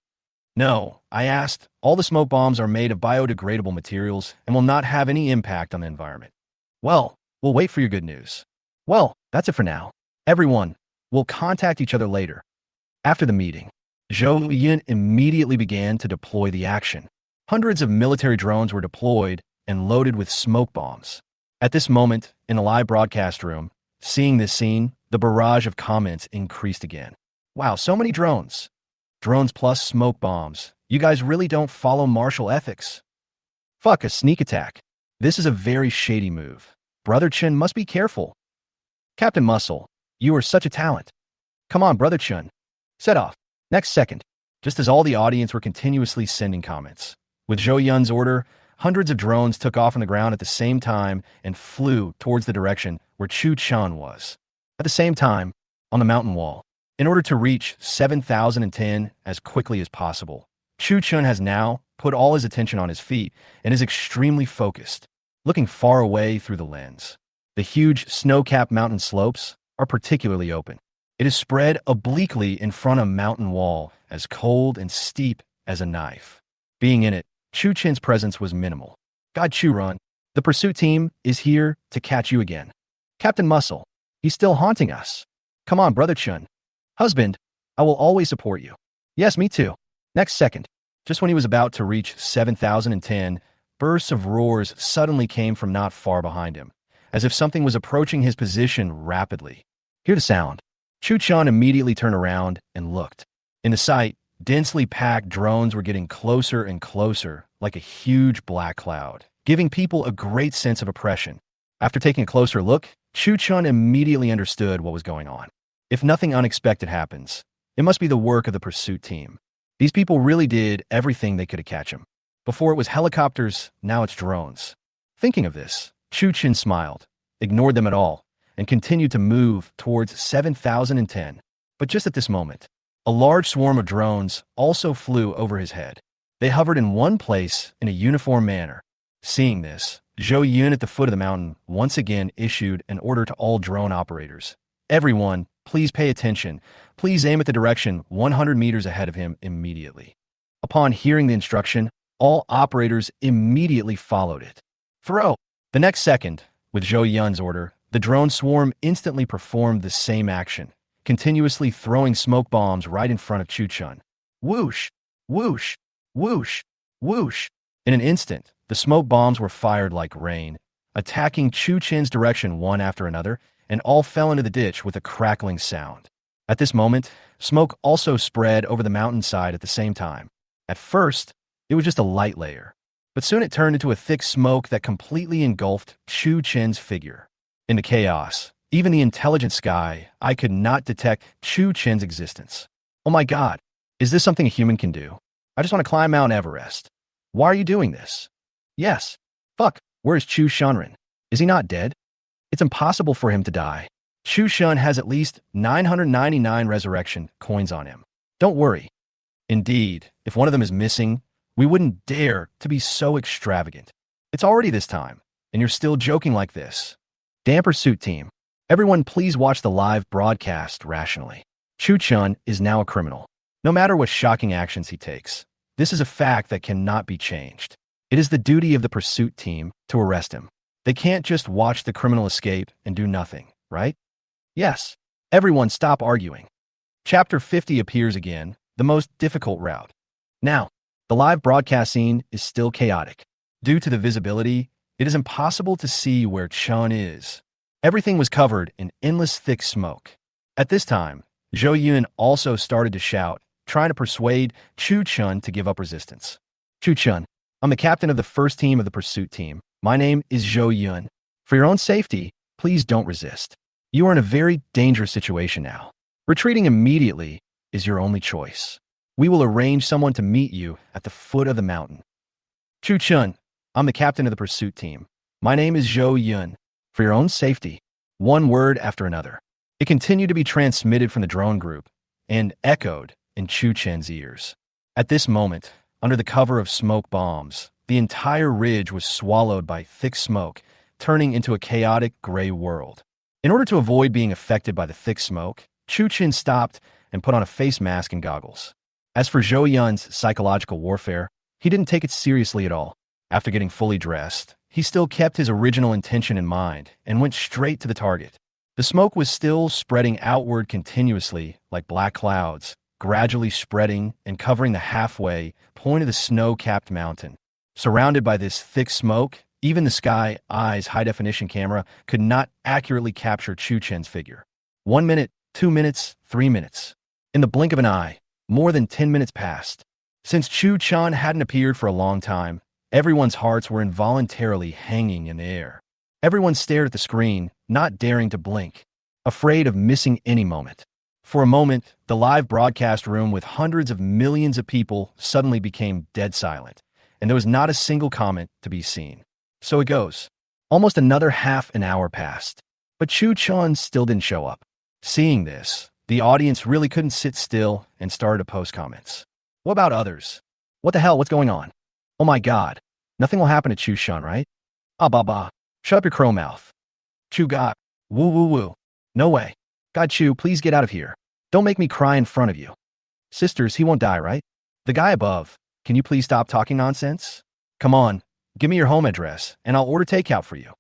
No, I asked. All the smoke bombs are made of biodegradable materials and will not have any impact on the environment. Well, we'll wait for your good news. Well, that's it for now. Everyone, we'll contact each other later. After the meeting, Zhou Yun immediately began to deploy the action. Hundreds of military drones were deployed and loaded with smoke bombs. At this moment, in the live broadcast room, seeing this scene, the barrage of comments increased again. Wow, so many drones. Drones plus smoke bombs. You guys really don't follow martial ethics. Fuck, a sneak attack. This is a very shady move. Brother Chen must be careful. Captain Muscle, you are such a talent. Come on, Brother Chen. Set off. Next second, just as all the audience were continuously sending comments. With Zhou Yun's order, hundreds of drones took off on the ground at the same time and flew towards the direction where Chu Chun was. At the same time, on the mountain wall, in order to reach 7010 as quickly as possible, Chu Chun has now put all his attention on his feet and is extremely focused, looking far away through the lens. The huge snow-capped mountain slopes are particularly open. It is spread obliquely in front of a mountain wall, as cold and steep as a knife. Being in it, Chu Chen's presence was minimal. God Chu Run, the pursuit team is here to catch you again. Captain Muscle, he's still haunting us. Come on, Brother Chun. Husband, I will always support you. Yes, me too. Next second, just when he was about to reach 7010, bursts of roars suddenly came from not far behind him, as if something was approaching his position rapidly. Hear the sound. Chu Chun immediately turned around and looked. In the sight, densely packed drones were getting closer and closer, like a huge black cloud, giving people a great sense of oppression. After taking a closer look, Chu Chun immediately understood what was going on. If nothing unexpected happens, it must be the work of the pursuit team. These people really did everything they could to catch him. Before it was helicopters, now it's drones. Thinking of this, Chu Chen smiled, ignored them at all, and continued to move towards 7010. But just at this moment, a large swarm of drones also flew over his head. They hovered in one place in a uniform manner. Seeing this, Zhou Yun at the foot of the mountain once again issued an order to all drone operators. Everyone, please pay attention. Please aim at the direction 100 meters ahead of him immediately. Upon hearing the instruction, all operators immediately followed it. Throw! The next second, with Zhou Yun's order, the drone swarm instantly performed the same action, continuously throwing smoke bombs right in front of Chu Chun. Whoosh! Whoosh! Whoosh! Whoosh! In an instant, the smoke bombs were fired like rain, attacking Chu Chen's direction one after another, and all fell into the ditch with a crackling sound. At this moment, smoke also spread over the mountainside at the same time. At first, it was just a light layer, but soon it turned into a thick smoke that completely engulfed Chu Chen's figure. In the chaos, even the intelligent sky, I could not detect Chu Chen's existence. Oh my god, is this something a human can do? I just want to climb Mount Everest. Why are you doing this? Yes. Fuck, where is Chu Shunren? Is he not dead? It's impossible for him to die. Chu Chun has at least 999 resurrection coins on him. Don't worry. Indeed, if one of them is missing, we wouldn't dare to be so extravagant. It's already this time, and you're still joking like this. Damn pursuit team. Everyone please watch the live broadcast rationally. Chu Chun is now a criminal. No matter what shocking actions he takes, this is a fact that cannot be changed. It is the duty of the pursuit team to arrest him. They can't just watch the criminal escape and do nothing, right? Yes. Everyone stop arguing. Chapter 50 appears again, the most difficult route. Now, the live broadcast scene is still chaotic. Due to the visibility, it is impossible to see where Chun is. Everything was covered in endless thick smoke. At this time, Zhou Yun also started to shout, trying to persuade Chu Chun to give up resistance. Chu Chun, I'm the captain of the first team of the pursuit team. My name is Zhou Yun. For your own safety, please don't resist. You are in a very dangerous situation now. Retreating immediately is your only choice. We will arrange someone to meet you at the foot of the mountain. Chu Chun, I'm the captain of the pursuit team. My name is Zhou Yun. For your own safety, one word after another. It continued to be transmitted from the drone group and echoed in Chu Chen's ears. At this moment, under the cover of smoke bombs, the entire ridge was swallowed by thick smoke, turning into a chaotic gray world. In order to avoid being affected by the thick smoke, Chu Chen stopped and put on a face mask and goggles. As for Zhou Yun's psychological warfare, he didn't take it seriously at all. After getting fully dressed, he still kept his original intention in mind and went straight to the target. The smoke was still spreading outward continuously like black clouds, gradually spreading and covering the halfway point of the snow-capped mountain. Surrounded by this thick smoke, even the Sky Eye's high-definition camera could not accurately capture Chu Chen's figure. 1 minute, 2 minutes, 3 minutes. In the blink of an eye, more than 10 minutes passed. Since Chu Chun hadn't appeared for a long time, everyone's hearts were involuntarily hanging in the air. Everyone stared at the screen, not daring to blink, afraid of missing any moment. For a moment, the live broadcast room with hundreds of millions of people suddenly became dead silent, and there was not a single comment to be seen. So it goes. Almost another half an hour passed, but Chu Chun still didn't show up. Seeing this, the audience really couldn't sit still and started to post comments. What about others? What the hell? What's going on? Oh my god. Nothing will happen to Chu Chun, right? Ah bah bah. Shut up your crow mouth. Chu God. Woo woo woo. No way. God Chu, please get out of here. Don't make me cry in front of you. Sisters, he won't die, right? The guy above, can you please stop talking nonsense? Come on, give me your home address, and I'll order takeout for you.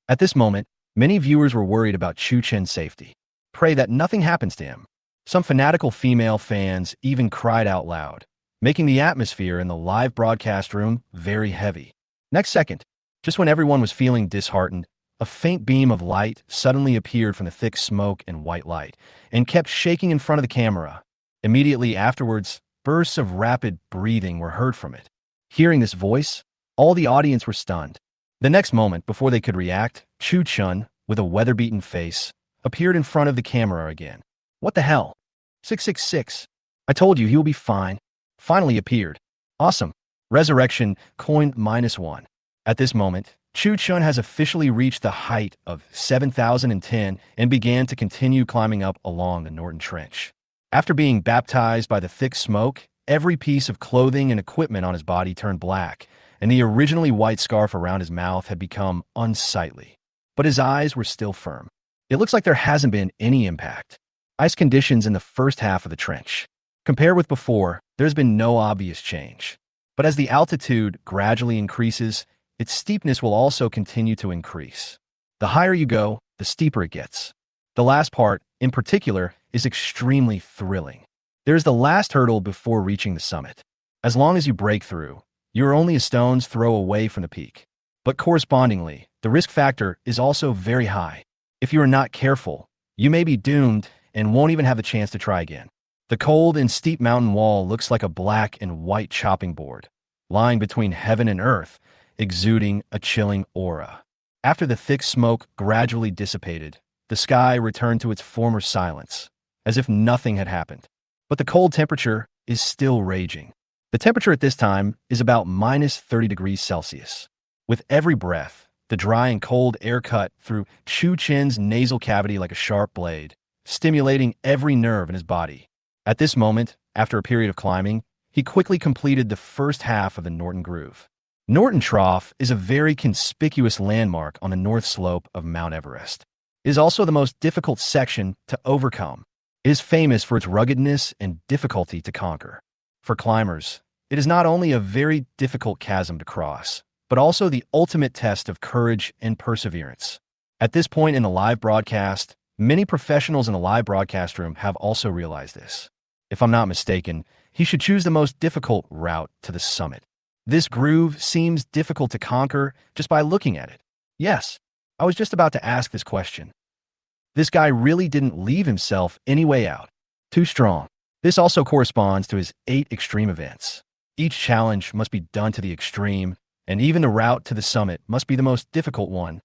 At this moment, many viewers were worried about Chu Chen's safety. Pray that nothing happens to him. Some fanatical female fans even cried out loud, making the atmosphere in the live broadcast room very heavy. Next second, just when everyone was feeling disheartened, a faint beam of light suddenly appeared from the thick smoke and white light, and kept shaking in front of the camera. Immediately afterwards, bursts of rapid breathing were heard from it. Hearing this voice, all the audience were stunned. The next moment, before they could react, Chu Chun, with a weather-beaten face, appeared in front of the camera again. What the hell? 666. I told you he will be fine. Finally appeared. Awesome. Resurrection, coin -1. At this moment, Chu Chun has officially reached the height of 7,010 and began to continue climbing up along the Norton Trench. After being baptized by the thick smoke, every piece of clothing and equipment on his body turned black, and the originally white scarf around his mouth had become unsightly. But his eyes were still firm. It looks like there hasn't been any impact. Ice conditions in the first half of the trench. Compared with before, there's been no obvious change. But as the altitude gradually increases, its steepness will also continue to increase. The higher you go, the steeper it gets. The last part, in particular, is extremely thrilling. There's the last hurdle before reaching the summit. As long as you break through, you're only a stone's throw away from the peak. But correspondingly, the risk factor is also very high. If you are not careful, you may be doomed and won't even have a chance to try again. The cold and steep mountain wall looks like a black and white chopping board, lying between heaven and earth, exuding a chilling aura. After the thick smoke gradually dissipated, the sky returned to its former silence, as if nothing had happened. But the cold temperature is still raging. The temperature at this time is about -30 degrees Celsius. With every breath, the dry and cold air cut through Chu Chen's nasal cavity like a sharp blade, stimulating every nerve in his body. At this moment, after a period of climbing, he quickly completed the first half of the Norton Groove. Norton Trough is a very conspicuous landmark on the north slope of Mount Everest. It is also the most difficult section to overcome. It is famous for its ruggedness and difficulty to conquer. For climbers, it is not only a very difficult chasm to cross, but also the ultimate test of courage and perseverance. At this point in the live broadcast, many professionals in the live broadcast room have also realized this. If I'm not mistaken, he should choose the most difficult route to the summit. This groove seems difficult to conquer just by looking at it. Yes, I was just about to ask this question. This guy really didn't leave himself any way out. Too strong. This also corresponds to his 8 extreme events. Each challenge must be done to the extreme, and even the route to the summit must be the most difficult one.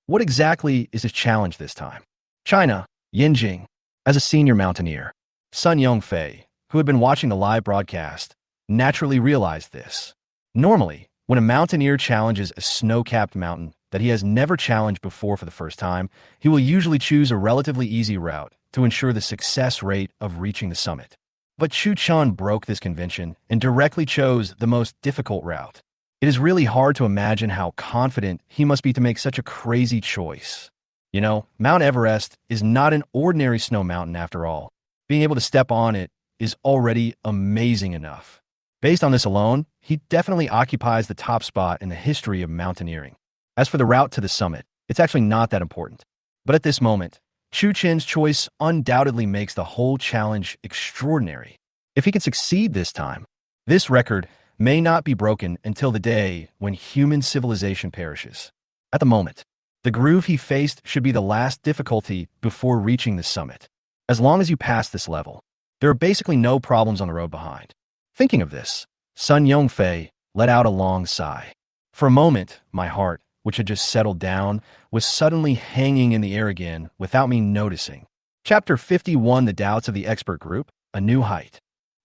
What exactly is his challenge this time? China, Yinjing. As a senior mountaineer, Sun Yongfei, who had been watching the live broadcast, naturally realized this. Normally, when a mountaineer challenges a snow-capped mountain that he has never challenged before for the first time, he will usually choose a relatively easy route to ensure the success rate of reaching the summit. But Chu Chun broke this convention and directly chose the most difficult route. It is really hard to imagine how confident he must be to make such a crazy choice. You know, Mount Everest is not an ordinary snow mountain after all. Being able to step on it is already amazing enough. Based on this alone, he definitely occupies the top spot in the history of mountaineering. As for the route to the summit, it's actually not that important. But at this moment, Chu Chen's choice undoubtedly makes the whole challenge extraordinary. If he can succeed this time, this record may not be broken until the day when human civilization perishes. At the moment, the groove he faced should be the last difficulty before reaching the summit. As long as you pass this level, there are basically no problems on the road behind. Thinking of this, Sun Yongfei let out a long sigh. For a moment, my heart, which had just settled down, was suddenly hanging in the air again without me noticing. Chapter 51, The Doubts of the Expert Group, A New Height.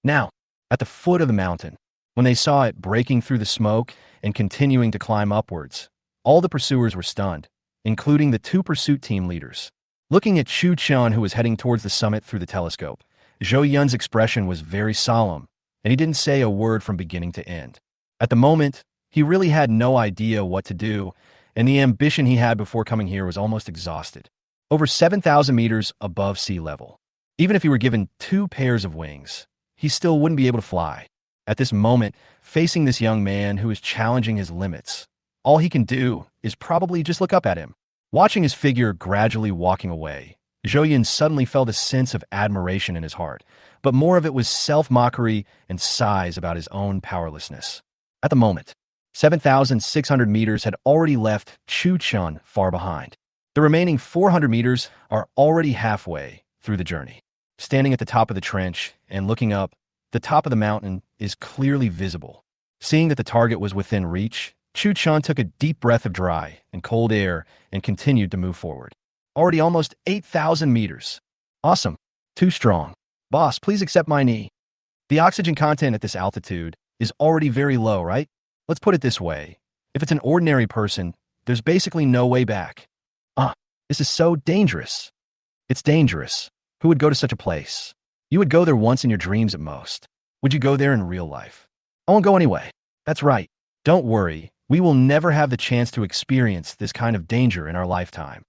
Now, at the foot of the mountain, when they saw it breaking through the smoke and continuing to climb upwards, all the pursuers were stunned, including the two pursuit team leaders. Looking at Chu Chun, who was heading towards the summit through the telescope, Zhou Yun's expression was very solemn, and he didn't say a word from beginning to end. At the moment, he really had no idea what to do, and the ambition he had before coming here was almost exhausted. Over 7,000 meters above sea level. Even if he were given 2 pairs of wings, he still wouldn't be able to fly. At this moment, facing this young man who is challenging his limits, all he can do is probably just look up at him. Watching his figure gradually walking away, Zhou Yun suddenly felt a sense of admiration in his heart, but more of it was self-mockery and sighs about his own powerlessness. At the moment, 7,600 meters had already left Chu Chun far behind. The remaining 400 meters are already halfway through the journey. Standing at the top of the trench and looking up, the top of the mountain is clearly visible. Seeing that the target was within reach, Chu Chun took a deep breath of dry and cold air and continued to move forward. Already almost 8,000 meters. Awesome. Too strong. Boss, please accept my knee. The oxygen content at this altitude is already very low, right? Let's put it this way. If it's an ordinary person, there's basically no way back. This is so dangerous. It's dangerous. Who would go to such a place? You would go there once in your dreams at most. Would you go there in real life? I won't go anyway. That's right. Don't worry. We will never have the chance to experience this kind of danger in our lifetime.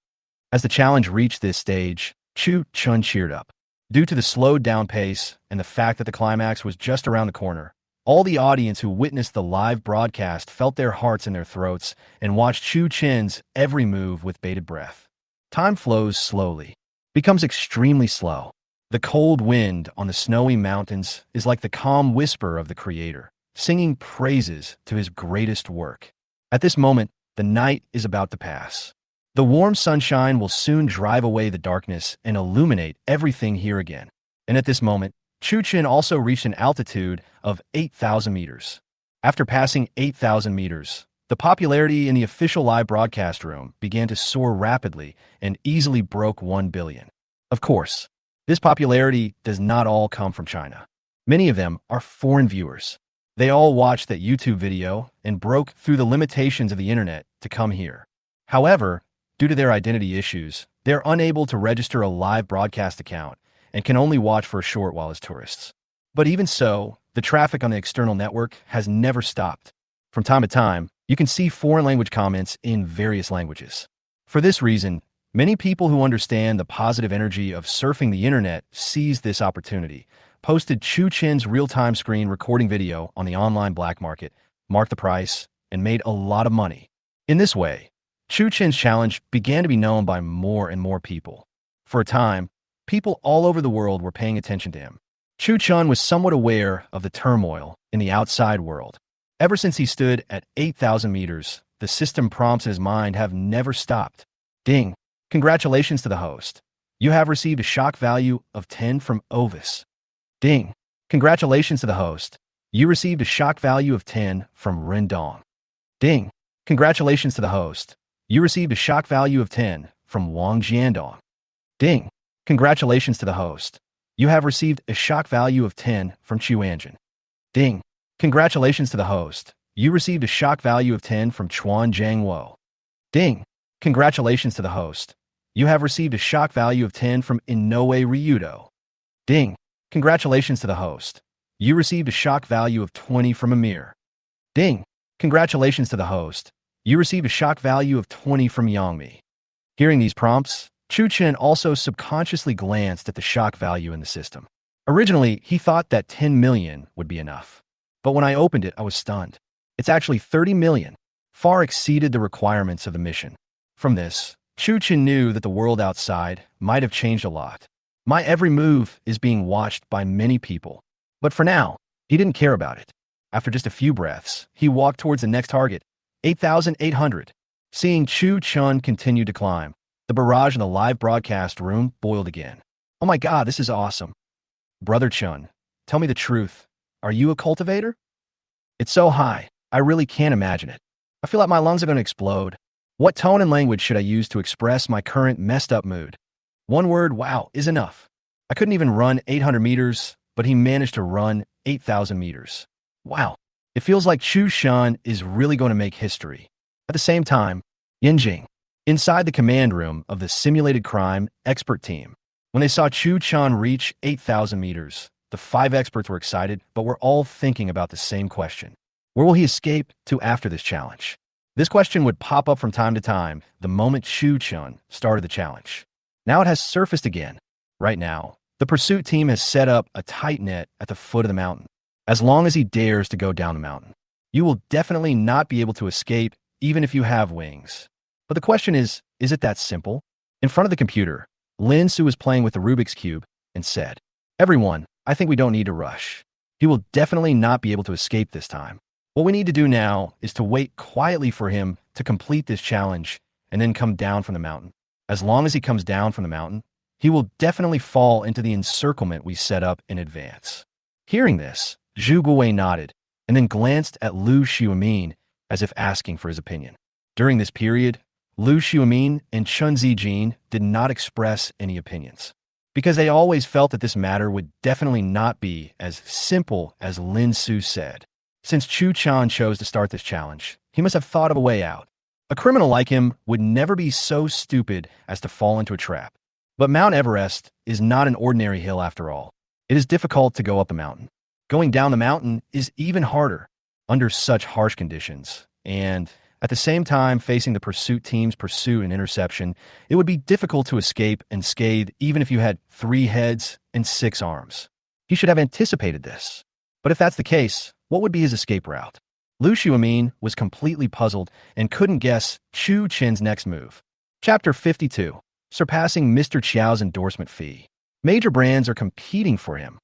As the challenge reached this stage, Chu Chun cheered up. Due to the slowed down pace and the fact that the climax was just around the corner, all the audience who witnessed the live broadcast felt their hearts in their throats and watched Chu Chen's every move with bated breath. Time flows slowly, becomes extremely slow. The cold wind on the snowy mountains is like the calm whisper of the Creator, singing praises to his greatest work. At this moment, the night is about to pass. The warm sunshine will soon drive away the darkness and illuminate everything here again. And at this moment, Chu Chen also reached an altitude of 8,000 meters. After passing 8,000 meters, the popularity in the official live broadcast room began to soar rapidly and easily broke 1 billion. Of course, this popularity does not all come from China. Many of them are foreign viewers. They all watched that YouTube video and broke through the limitations of the internet to come here. However, due to their identity issues, they're unable to register a live broadcast account and can only watch for a short while as tourists. But even so, the traffic on the external network has never stopped. From time to time, you can see foreign language comments in various languages. For this reason, many people who understand the positive energy of surfing the internet seized this opportunity, posted Chu Chen's real-time screen recording video on the online black market, marked the price, and made a lot of money. In this way, Chu Chen's challenge began to be known by more and more people. For a time, people all over the world were paying attention to him. Chu Chun was somewhat aware of the turmoil in the outside world. Ever since he stood at 8,000 meters, the system prompts in his mind have never stopped. Ding! Congratulations to the host. You have received a shock value of 10 from Ovis. Ding! Congratulations to the host. You received a shock value of 10 from Rendong. Ding! Congratulations to the host. You received a shock value of 10 from Wang Jiandong. Ding! Congratulations to the host. You have received a shock value of 10 from Chu Anjin. Ding! Congratulations to the host. You received a shock value of 10 from Chuan Jiangwo. Ding! Congratulations to the host. You have received a shock value of 10 from Inoue Ryudo. Ding! Congratulations to the host. You received a shock value of 20 from Amir. Ding! Congratulations to the host. You received a shock value of 20 from Yangmi. Hearing these prompts, Chu Chen also subconsciously glanced at the shock value in the system. Originally, he thought that 10 million would be enough. But when I opened it, I was stunned. It's actually 30 million, far exceeded the requirements of the mission. From this, Chu Chen knew that the world outside might have changed a lot. My every move is being watched by many people. But for now, he didn't care about it. After just a few breaths, he walked towards the next target, 8,800. Seeing Chu Chun continue to climb, the barrage in the live broadcast room boiled again. Oh my god, this is awesome. Brother Chun, tell me the truth. Are you a cultivator? It's so high, I really can't imagine it. I feel like my lungs are going to explode. What tone and language should I use to express my current messed up mood? One word, wow, is enough. I couldn't even run 800 meters, but he managed to run 8,000 meters. Wow, it feels like Chu Chun is really going to make history. At the same time, Yinjing, inside the command room of the simulated crime expert team, when they saw Chu Chun reach 8,000 meters, the 5 experts were excited, but were all thinking about the same question. Where will he escape to after this challenge? This question would pop up from time to time the moment Chu Chun started the challenge. Now it has surfaced again. Right now, the pursuit team has set up a tight net at the foot of the mountain. As long as he dares to go down the mountain, you will definitely not be able to escape even if you have wings. But the question is it that simple? In front of the computer, Lin Su was playing with the Rubik's Cube and said, "Everyone, I think we don't need to rush. He will definitely not be able to escape this time. What we need to do now is to wait quietly for him to complete this challenge and then come down from the mountain. As long as he comes down from the mountain, he will definitely fall into the encirclement we set up in advance." Hearing this, Zhu Guwei nodded and then glanced at Lu Xiumin as if asking for his opinion. During this period, Lu Xiumin and Chun Zijin did not express any opinions, because they always felt that this matter would definitely not be as simple as Lin Su said. Since Chu Chan chose to start this challenge, he must have thought of a way out. A criminal like him would never be so stupid as to fall into a trap. But Mount Everest is not an ordinary hill after all. It is difficult to go up the mountain. Going down the mountain is even harder under such harsh conditions, and at the same time facing the pursuit team's pursuit and interception, it would be difficult to escape unscathed even if you had 3 heads and 6 arms. He should have anticipated this. But if that's the case, what would be his escape route? Lu Xiumin was completely puzzled and couldn't guess Chu Chen's next move. Chapter 52. Surpassing Mr. Chiao's endorsement fee. Major brands are competing for him.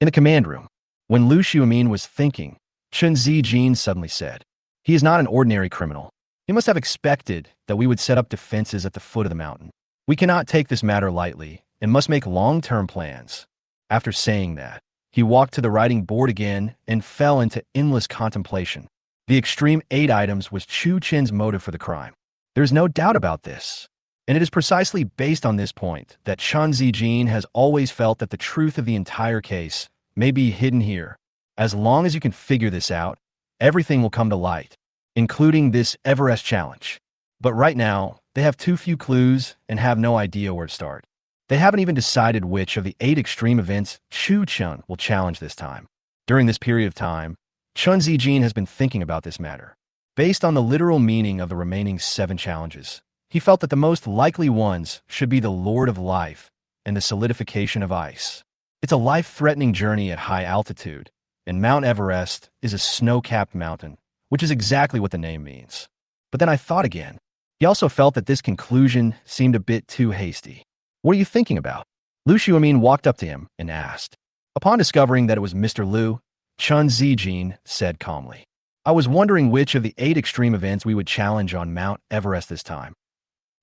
In the command room, when Lu Xiumin was thinking, Chun Zijin suddenly said, "He is not an ordinary criminal. He must have expected that we would set up defenses at the foot of the mountain. We cannot take this matter lightly and must make long-term plans." After saying that, he walked to the writing board again and fell into endless contemplation. The extreme 8 items was Chu Chen's motive for the crime. There's no doubt about this. And it is precisely based on this point that Chun Zijin has always felt that the truth of the entire case may be hidden here. As long as you can figure this out, everything will come to light, including this Everest challenge. But right now, they have too few clues and have no idea where to start. They haven't even decided which of the 8 extreme events Chu Chun will challenge this time. During this period of time, Chun Zijin has been thinking about this matter. Based on the literal meaning of the remaining 7 challenges, he felt that the most likely ones should be the Lord of Life and the solidification of ice. It's a life-threatening journey at high altitude, and Mount Everest is a snow-capped mountain, which is exactly what the name means. But then I thought again. He also felt that this conclusion seemed a bit too hasty. "What are you thinking about?" Lu Xiumin walked up to him and asked. Upon discovering that it was Mr. Lu, Chun Zijin said calmly, "I was wondering which of the 8 extreme events we would challenge on Mount Everest this time.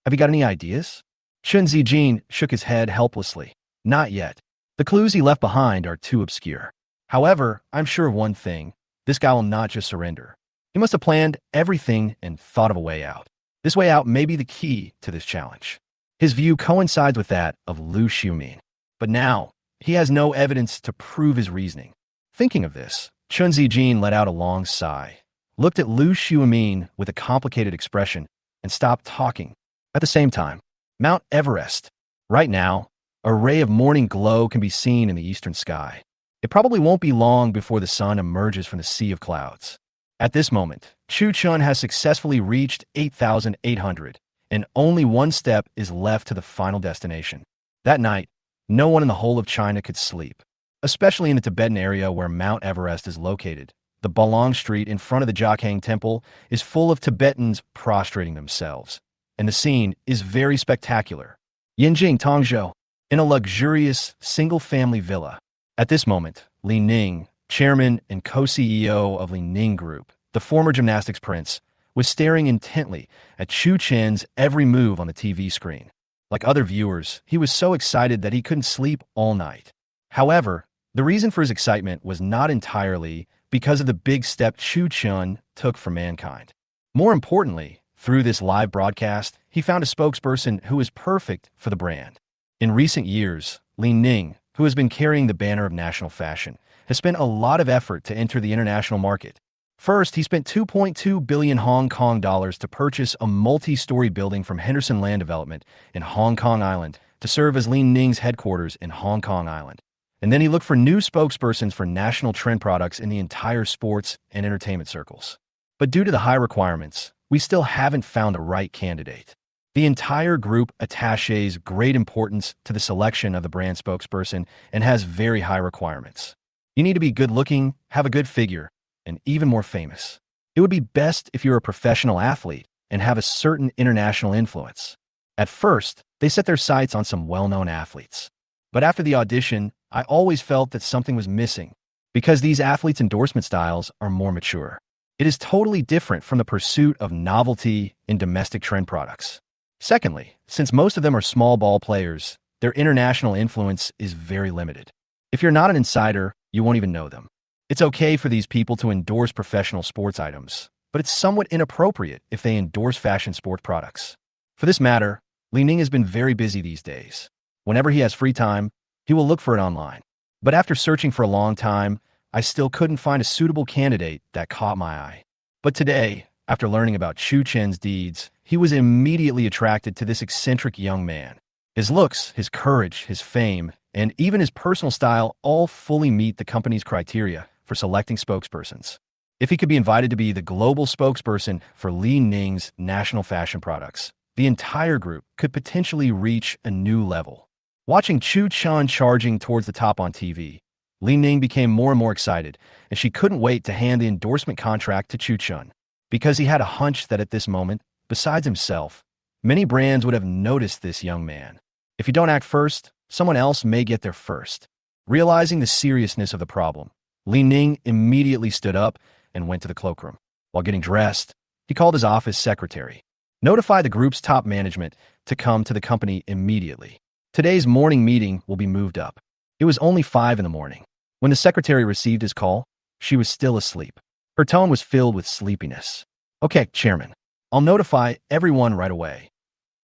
Have you got any ideas?" Chun Zijin shook his head helplessly. "Not yet. The clues he left behind are too obscure. However, I'm sure of one thing. This guy will not just surrender. He must have planned everything and thought of a way out. This way out may be the key to this challenge." His view coincides with that of Lu Xiumin. But now, he has no evidence to prove his reasoning. Thinking of this, Chun Zijin let out a long sigh, looked at Lu Xiumin with a complicated expression, and stopped talking. At the same time, Mount Everest. Right now, a ray of morning glow can be seen in the eastern sky. It probably won't be long before the sun emerges from the sea of clouds. At this moment, Chu Chun has successfully reached 8,800, and only one step is left to the final destination. That night, no one in the whole of China could sleep, especially in the Tibetan area where Mount Everest is located. The Balong Street in front of the Jokhang Temple is full of Tibetans prostrating themselves, and the scene is very spectacular. Yinjing Tongzhou, in a luxurious, single-family villa. At this moment, Li Ning, chairman and co-CEO of Li Ning Group, the former gymnastics prince, was staring intently at Chu Chen's every move on the TV screen. Like other viewers, he was so excited that he couldn't sleep all night. However, the reason for his excitement was not entirely because of the big step Chu Chun took for mankind. More importantly, through this live broadcast, he found a spokesperson who was perfect for the brand. In recent years, Li Ning, who has been carrying the banner of national fashion, has spent a lot of effort to enter the international market. First, he spent 2.2 billion Hong Kong dollars to purchase a multi-story building from Henderson Land Development in Hong Kong Island to serve as Li Ning's headquarters in Hong Kong Island. And then he looked for new spokespersons for national trend products in the entire sports and entertainment circles. But due to the high requirements, we still haven't found the right candidate. The entire group attaches great importance to the selection of the brand spokesperson and has very high requirements. You need to be good-looking, have a good figure, and even more famous. It would be best if you're a professional athlete and have a certain international influence. At first, they set their sights on some well-known athletes. But after the audition, I always felt that something was missing, because these athletes' endorsement styles are more mature. It is totally different from the pursuit of novelty in domestic trend products. Secondly, since most of them are small ball players, their international influence is very limited. If you're not an insider, you won't even know them. It's okay for these people to endorse professional sports items, but it's somewhat inappropriate if they endorse fashion sports products. For this matter, Li Ning has been very busy these days. Whenever he has free time, he will look for it online. But after searching for a long time, I still couldn't find a suitable candidate that caught my eye. But today, after learning about Chu Chen's deeds, he was immediately attracted to this eccentric young man. His looks, his courage, his fame, and even his personal style all fully meet the company's criteria for selecting spokespersons. If he could be invited to be the global spokesperson for Li Ning's national fashion products, the entire group could potentially reach a new level. Watching Chu Chun charging towards the top on TV, Li Ning became more and more excited, and she couldn't wait to hand the endorsement contract to Chu Chun, because he had a hunch that at this moment, besides himself, many brands would have noticed this young man. If you don't act first, someone else may get there first. Realizing the seriousness of the problem, Li Ning immediately stood up and went to the cloakroom. While getting dressed, he called his office secretary. Notify the group's top management to come to the company immediately. Today's morning meeting will be moved up. It was only 5 in the morning. When the secretary received his call, she was still asleep. Her tone was filled with sleepiness. Okay, Chairman. I'll notify everyone right away.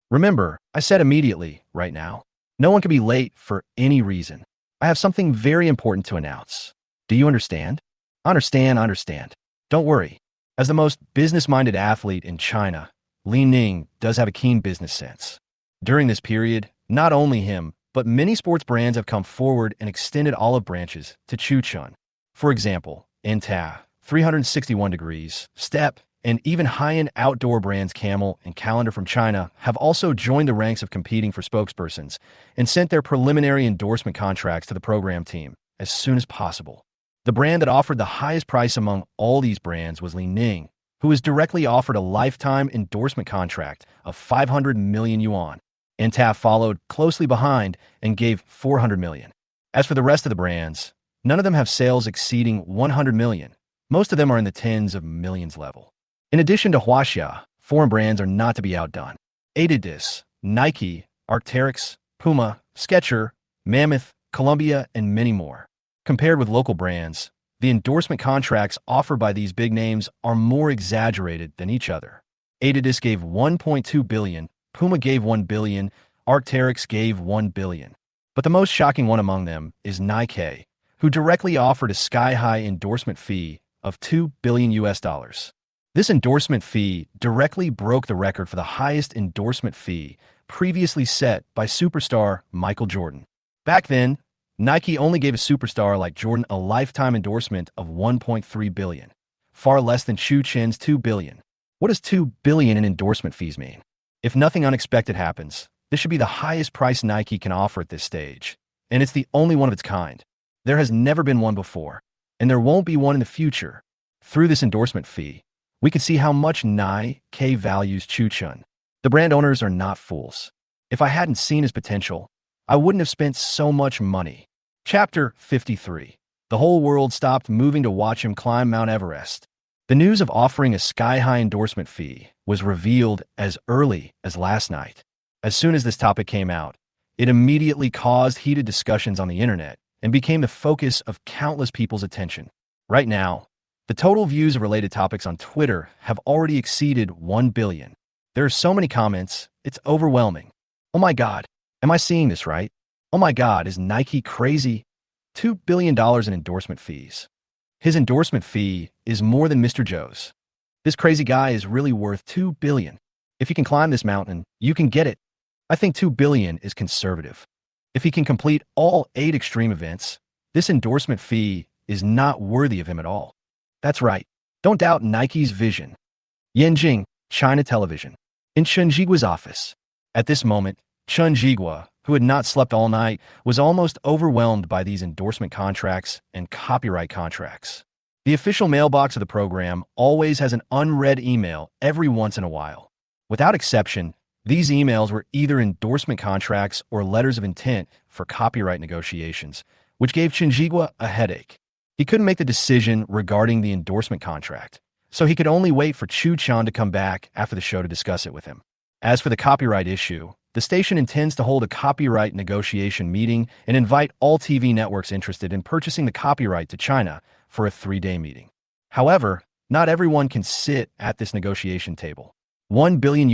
Remember, I said immediately, right now. No one can be late for any reason. I have something very important to announce. Do you understand? Understand. Don't worry. As the most business-minded athlete in China, Li Ning does have a keen business sense. During this period, not only him, but many sports brands have come forward and extended olive branches to Chu Chun. For example, Inta, 361 Degrees, Step, and even high-end outdoor brands Camel and Calendar from China have also joined the ranks of competing for spokespersons and sent their preliminary endorsement contracts to the program team as soon as possible. The brand that offered the highest price among all these brands was Li Ning, who was directly offered a lifetime endorsement contract of 500 million yuan. Intaf followed closely behind and gave 400 million. As for the rest of the brands, none of them have sales exceeding 100 million. Most of them are in the tens of millions level. In addition to Huaxia, foreign brands are not to be outdone. Adidas, Nike, Arc'teryx, Puma, Skechers, Mammoth, Columbia, and many more. Compared with local brands, the endorsement contracts offered by these big names are more exaggerated than each other. Adidas gave 1.2 billion, Puma gave 1 billion, Arc'teryx gave 1 billion. But the most shocking one among them is Nike, who directly offered a sky-high endorsement fee of $2 billion US. This endorsement fee directly broke the record for the highest endorsement fee previously set by superstar Michael Jordan. Back then, Nike only gave a superstar like Jordan a lifetime endorsement of 1.3 billion, far less than Chu Chen's 2 billion. What does 2 billion in endorsement fees mean? If nothing unexpected happens, this should be the highest price Nike can offer at this stage, and it's the only one of its kind. There has never been one before, and there won't be one in the future. Through this endorsement fee, we can see how much Nike values Chu Chun. The brand owners are not fools. If I hadn't seen his potential, I wouldn't have spent so much money. Chapter 53. The whole world stopped moving to watch him climb Mount Everest. The news of offering a sky-high endorsement fee was revealed as early as last night. As soon as this topic came out, it immediately caused heated discussions on the internet and became the focus of countless people's attention. Right now, the total views of related topics on Twitter have already exceeded 1 billion. There are so many comments, it's overwhelming. Oh my God, am I seeing this right? Oh my God, is Nike crazy? $2 billion in endorsement fees. His endorsement fee is more than Mr. Joe's. This crazy guy is really worth $2 billion. If he can climb this mountain, you can get it. I think $2 billion is conservative. If he can complete all 8 extreme events, this endorsement fee is not worthy of him at all. That's right. Don't doubt Nike's vision. Yanjing, China Television. In Chen Jigua's office. At this moment, Chen Jigua, who had not slept all night, was almost overwhelmed by these endorsement contracts and copyright contracts. The official mailbox of the program always has an unread email every once in a while. Without exception, these emails were either endorsement contracts or letters of intent for copyright negotiations, which gave Chen Jigua a headache. He couldn't make the decision regarding the endorsement contract, so he could only wait for Chu Chun to come back after the show to discuss it with him. As for the copyright issue, the station intends to hold a copyright negotiation meeting and invite all TV networks interested in purchasing the copyright to China for a 3-day meeting. However, not everyone can sit at this negotiation table. $1 billion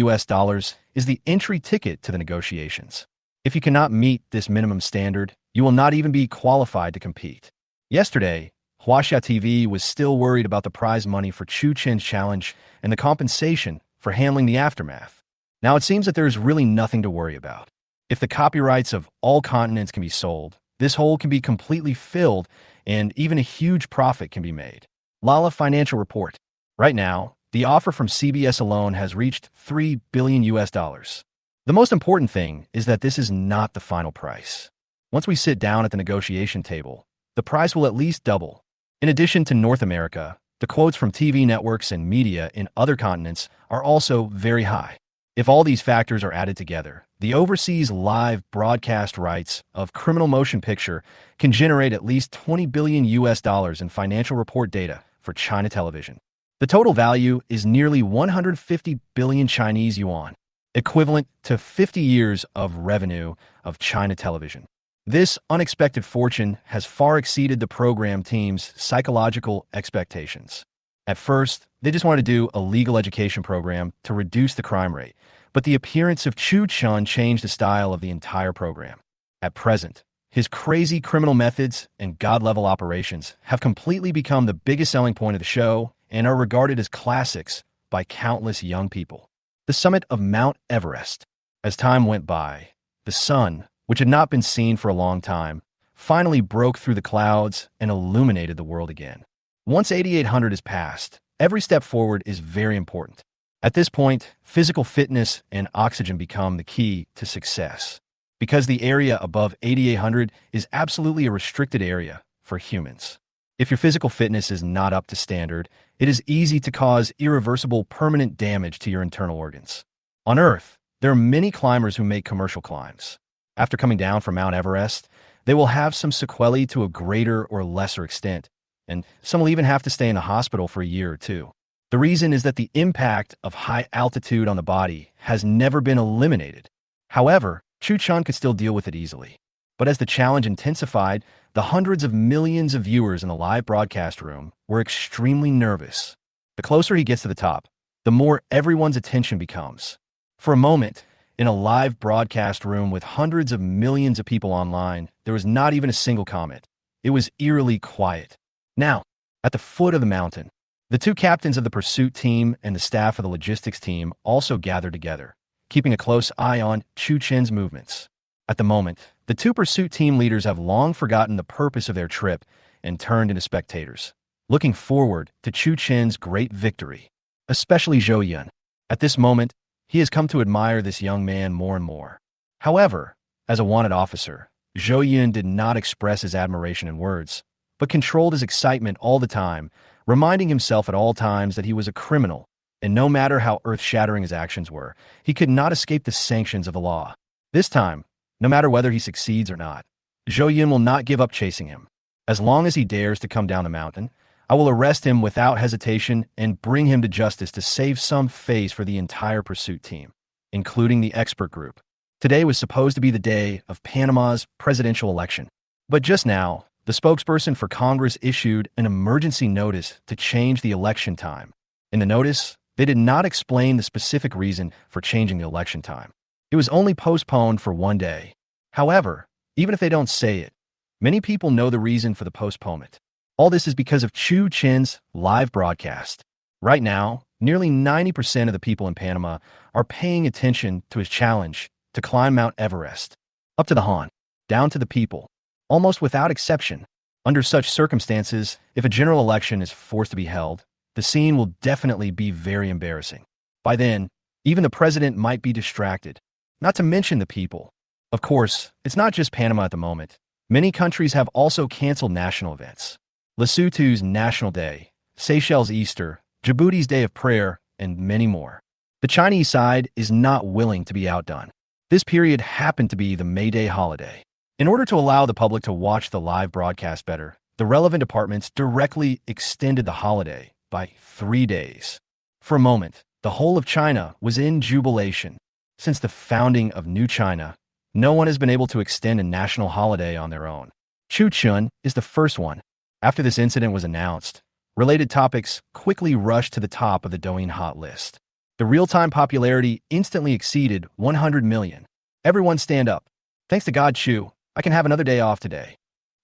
is the entry ticket to the negotiations. If you cannot meet this minimum standard, you will not even be qualified to compete. Yesterday, Huaxia TV was still worried about the prize money for Chu Chen's challenge and the compensation for handling the aftermath. Now it seems that there is really nothing to worry about. If the copyrights of all continents can be sold, this hole can be completely filled and even a huge profit can be made. Lala Financial Report. Right now, the offer from CBS alone has reached $3 billion. The most important thing is that this is not the final price. Once we sit down at the negotiation table, the price will at least double. In addition to North America, the quotes from TV networks and media in other continents are also very high. If all these factors are added together, the overseas live broadcast rights of Criminal Motion Picture can generate at least $20 billion in financial report data for China Television. The total value is nearly 150 billion Chinese yuan, equivalent to 50 years of revenue of China Television. This unexpected fortune has far exceeded the program team's psychological expectations. At first, they just wanted to do a legal education program to reduce the crime rate, but the appearance of Chu Chun changed the style of the entire program. At present, his crazy criminal methods and God-level operations have completely become the biggest selling point of the show and are regarded as classics by countless young people. The summit of Mount Everest. As time went by, the sun, which had not been seen for a long time, finally broke through the clouds and illuminated the world again. Once 8,800 is passed, every step forward is very important. At this point, physical fitness and oxygen become the key to success. Because the area above 8,800 is absolutely a restricted area for humans. If your physical fitness is not up to standard, it is easy to cause irreversible permanent damage to your internal organs. On Earth, there are many climbers who make commercial climbs. After coming down from Mount Everest, they will have some sequelae to a greater or lesser extent, and some will even have to stay in the hospital for a year or two. The reason is that the impact of high altitude on the body has never been eliminated. However, Chu Chun could still deal with it easily. But as the challenge intensified, the hundreds of millions of viewers in the live broadcast room were extremely nervous. The closer he gets to the top, the more everyone's attention becomes. For a moment, in a live broadcast room with hundreds of millions of people online, there was not even a single comment. It was eerily quiet. Now, at the foot of the mountain, the two captains of the pursuit team and the staff of the logistics team also gathered together, keeping a close eye on Chu Chen's movements. At the moment, the two pursuit team leaders have long forgotten the purpose of their trip and turned into spectators, looking forward to Chu Chen's great victory, especially Zhou Yun. At this moment, he has come to admire this young man more and more. However, as a wanted officer, Zhou Yun did not express his admiration in words, but controlled his excitement all the time, reminding himself at all times that he was a criminal, and no matter how earth-shattering his actions were, he could not escape the sanctions of the law. This time, no matter whether he succeeds or not, Zhou Yun will not give up chasing him. As long as he dares to come down the mountain, I will arrest him without hesitation and bring him to justice to save some face for the entire pursuit team, including the expert group. Today was supposed to be the day of Panama's presidential election. But just now, the spokesperson for Congress issued an emergency notice to change the election time. In the notice, they did not explain the specific reason for changing the election time. It was only postponed for one day. However, even if they don't say it, many people know the reason for the postponement. All this is because of Chu Chen's live broadcast. Right now, nearly 90% of the people in Panama are paying attention to his challenge to climb Mount Everest. Up to the Han, down to the people, almost without exception. Under such circumstances, if a general election is forced to be held, the scene will definitely be very embarrassing. By then, even the president might be distracted, not to mention the people. Of course, it's not just Panama at the moment. Many countries have also canceled national events. Lesotho's National Day, Seychelles' Easter, Djibouti's Day of Prayer, and many more. The Chinese side is not willing to be outdone. This period happened to be the May Day holiday. In order to allow the public to watch the live broadcast better, the relevant departments directly extended the holiday by 3 days. For a moment, the whole of China was in jubilation. Since the founding of New China, no one has been able to extend a national holiday on their own. Chu Chun is the first one. After this incident was announced, related topics quickly rushed to the top of the Douyin hot list. The real-time popularity instantly exceeded 100 million. Everyone stand up. Thanks to God, Chu, I can have another day off today.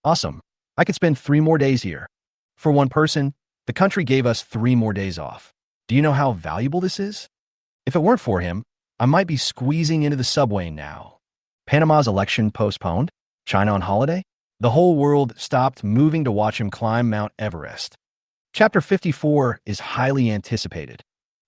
Awesome. I could spend 3 more days here. For one person, the country gave us 3 more days off. Do you know how valuable this is? If it weren't for him, I might be squeezing into the subway now. Panama's election postponed? China on holiday? The whole world stopped moving to watch him climb Mount Everest. Chapter 54 is highly anticipated.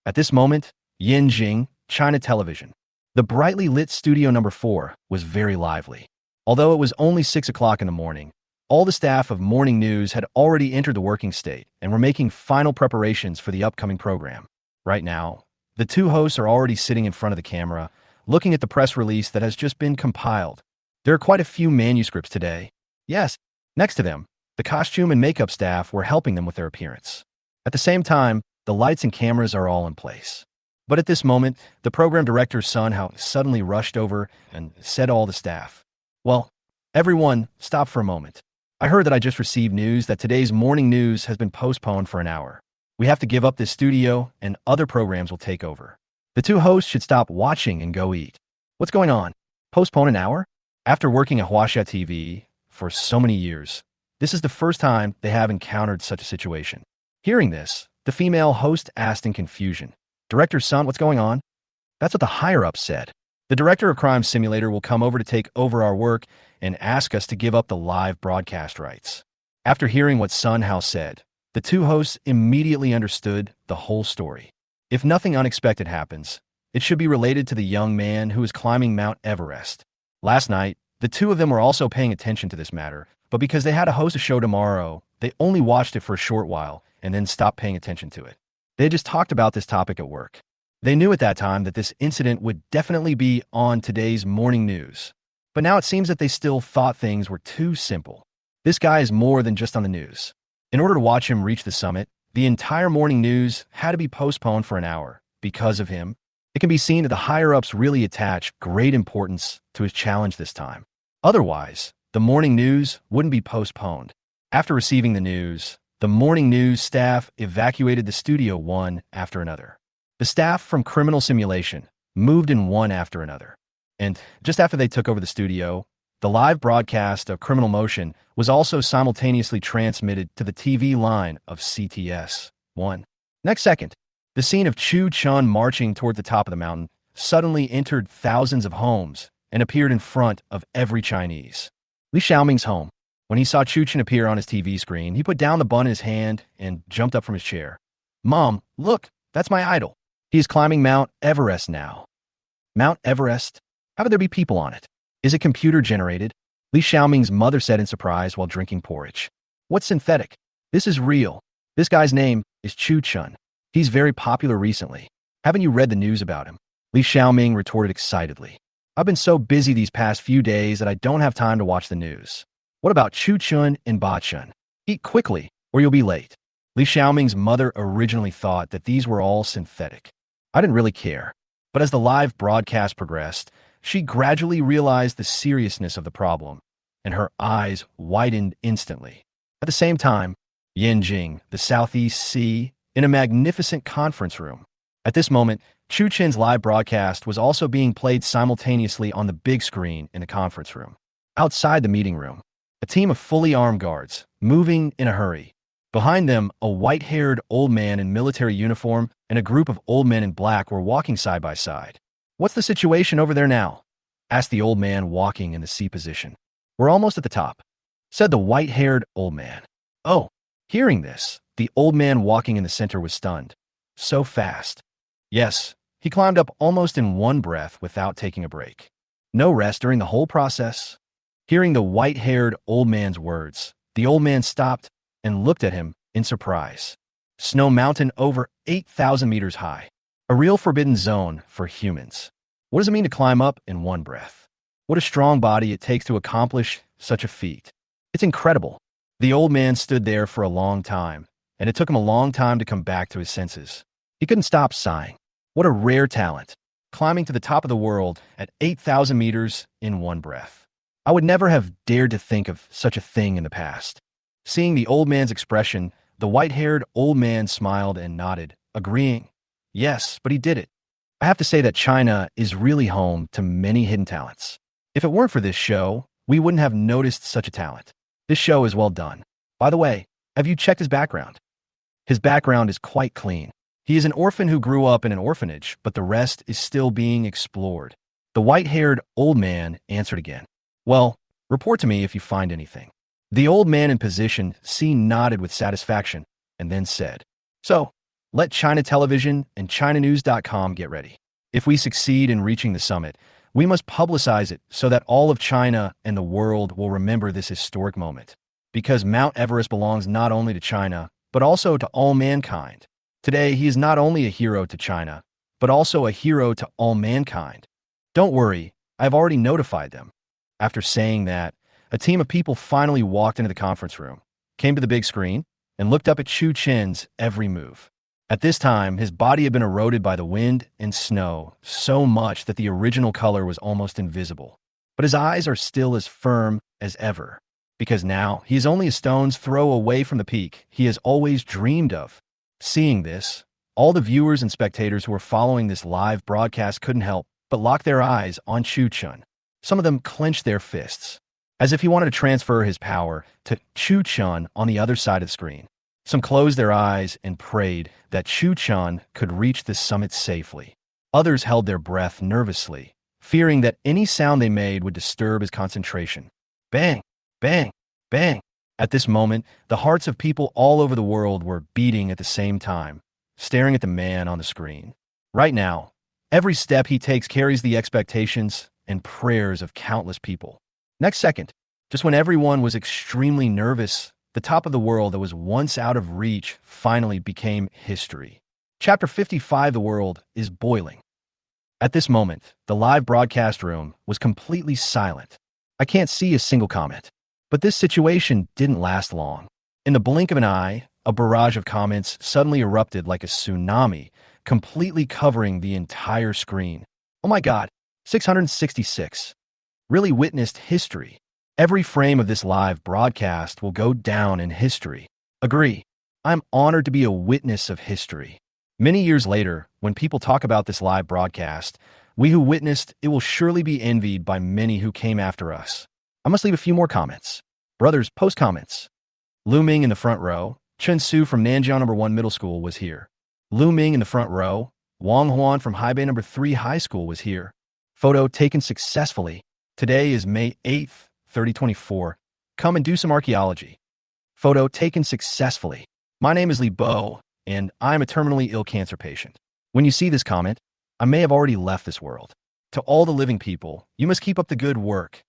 At this moment, Yanjing, China television. The brightly lit studio number 4 was very lively. Although it was only 6 o'clock in the morning, all the staff of Morning News had already entered the working state and were making final preparations for the upcoming program. Right now, the 2 hosts are already sitting in front of the camera, looking at the press release that has just been compiled. There are quite a few manuscripts today. Yes, next to them, the costume and makeup staff were helping them with their appearance. At the same time, the lights and cameras are all in place. But at this moment, the program director's son suddenly rushed over and said to all the staff, "Well, everyone, stop for a moment. I heard that I just received news that today's morning news has been postponed for an hour. We have to give up this studio and other programs will take over. The 2 hosts should stop watching and go eat." What's going on? Postpone an hour? After working at Huaxia TV for so many years, this is the first time they have encountered such a situation. Hearing this, the female host asked in confusion, "Director's son, what's going on?" That's what the higher-ups said. The director of Crime Simulator will come over to take over our work and ask us to give up the live broadcast rights. After hearing what Sun Hao said, the 2 hosts immediately understood the whole story. If nothing unexpected happens, it should be related to the young man who is climbing Mount Everest. Last night, the 2 of them were also paying attention to this matter, but because they had to host a show tomorrow, they only watched it for a short while and then stopped paying attention to it. They had just talked about this topic at work. They knew at that time that this incident would definitely be on today's morning news. But now it seems that they still thought things were too simple. This guy is more than just on the news. In order to watch him reach the summit, the entire morning news had to be postponed for an hour. Because of him, it can be seen that the higher-ups really attach great importance to his challenge this time. Otherwise, the morning news wouldn't be postponed. After receiving the news, the morning news staff evacuated the studio one after another. The staff from Criminal Simulation moved in one after another. And just after they took over the studio, the live broadcast of Criminal Motion was also simultaneously transmitted to the TV line of CTS-1. Next second, the scene of Chu Chun marching toward the top of the mountain suddenly entered thousands of homes and appeared in front of every Chinese. Li Xiaoming's home. When he saw Chu Chen appear on his TV screen, he put down the bun in his hand and jumped up from his chair. "Mom, look, that's my idol. He is climbing Mount Everest now." Mount Everest? How could there be people on it? Is it computer-generated? Li Xiaoming's mother said in surprise while drinking porridge. What's synthetic? This is real. This guy's name is Chu Chun. He's very popular recently. Haven't you read the news about him? Li Xiaoming retorted excitedly. I've been so busy these past few days that I don't have time to watch the news. What about Chu Chun and Ba Chun? Eat quickly, or you'll be late. Li Xiaoming's mother originally thought that these were all synthetic. I didn't really care. But as the live broadcast progressed, she gradually realized the seriousness of the problem, and her eyes widened instantly. At the same time, Yanjing, the Southeast Sea, in a magnificent conference room. At this moment, Chu Chen's live broadcast was also being played simultaneously on the big screen in the conference room. Outside the meeting room, a team of fully armed guards, moving in a hurry. Behind them, a white-haired old man in military uniform and a group of old men in black were walking side by side. What's the situation over there now? Asked the old man walking in the C position. We're almost at the top, said the white-haired old man. Oh, hearing this, the old man walking in the center was stunned. So fast. Yes, he climbed up almost in one breath without taking a break. No rest during the whole process. Hearing the white-haired old man's words, the old man stopped and looked at him in surprise. Snow mountain over 8,000 meters high. A real forbidden zone for humans. What does it mean to climb up in one breath? What a strong body it takes to accomplish such a feat. It's incredible. The old man stood there for a long time, and it took him a long time to come back to his senses. He couldn't stop sighing. What a rare talent. Climbing to the top of the world at 8,000 meters in one breath. I would never have dared to think of such a thing in the past. Seeing the old man's expression, the white-haired old man smiled and nodded, agreeing. Yes, but he did it. I have to say that China is really home to many hidden talents. If it weren't for this show, we wouldn't have noticed such a talent. This show is well done. By the way, have you checked his background? His background is quite clean. He is an orphan who grew up in an orphanage, but the rest is still being explored. The white-haired old man answered again. Well, report to me if you find anything. The old man in position C nodded with satisfaction and then said, So, let China Television and ChinaNews.com get ready. If we succeed in reaching the summit, we must publicize it so that all of China and the world will remember this historic moment. Because Mount Everest belongs not only to China, but also to all mankind. Today, he is not only a hero to China, but also a hero to all mankind. Don't worry, I have already notified them. After saying that, a team of people finally walked into the conference room, came to the big screen, and looked up at Chu Chen's every move. At this time, his body had been eroded by the wind and snow so much that the original color was almost invisible. But his eyes are still as firm as ever, because now he is only a stone's throw away from the peak he has always dreamed of. Seeing this, all the viewers and spectators who were following this live broadcast couldn't help but lock their eyes on Chu Chun. Some of them clenched their fists, as if he wanted to transfer his power to Chu Chun on the other side of the screen. Some closed their eyes and prayed that Chu Chun could reach the summit safely. Others held their breath nervously, fearing that any sound they made would disturb his concentration. Bang! Bang! Bang! At this moment, the hearts of people all over the world were beating at the same time, staring at the man on the screen. Right now, every step he takes carries the expectations and prayers of countless people. Next second, just when everyone was extremely nervous, the top of the world that was once out of reach finally became history. Chapter 55, the world is boiling. At this moment, the live broadcast room was completely silent. I can't see a single comment. But this situation didn't last long. In the blink of an eye, a barrage of comments suddenly erupted like a tsunami, completely covering the entire screen. Oh my God, 666. Really witnessed history. Every frame of this live broadcast will go down in history. Agree. I'm honored to be a witness of history. Many years later, when people talk about this live broadcast, we who witnessed it will surely be envied by many who came after us. I must leave a few more comments. Brothers, post comments. Lu Ming in the front row. Chen Su from Nanjiao No. 1 Middle School was here. Lu Ming in the front row. Wang Huan from Haibei No. 3 High School was here. Photo taken successfully. Today is May 8th, 2024. Come and do some archaeology. Photo taken successfully. My name is Li Bo, and I'm a terminally ill cancer patient. When you see this comment, I may have already left this world. To all the living people, you must keep up the good work.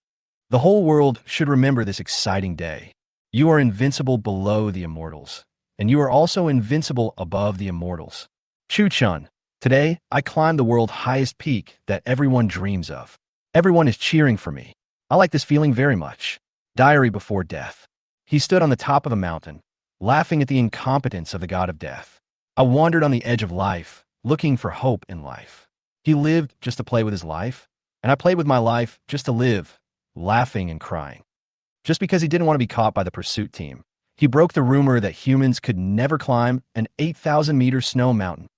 The whole world should remember this exciting day. You are invincible below the immortals, and you are also invincible above the immortals. Chu Chun. Today, I climbed the world's highest peak that everyone dreams of. Everyone is cheering for me. I like this feeling very much. Diary before death. He stood on the top of the mountain, laughing at the incompetence of the god of death. I wandered on the edge of life, looking for hope in life. He lived just to play with his life, and I played with my life just to live, laughing and crying. Just because he didn't want to be caught by the pursuit team, he broke the rumor that humans could never climb an 8,000-meter snow mountain.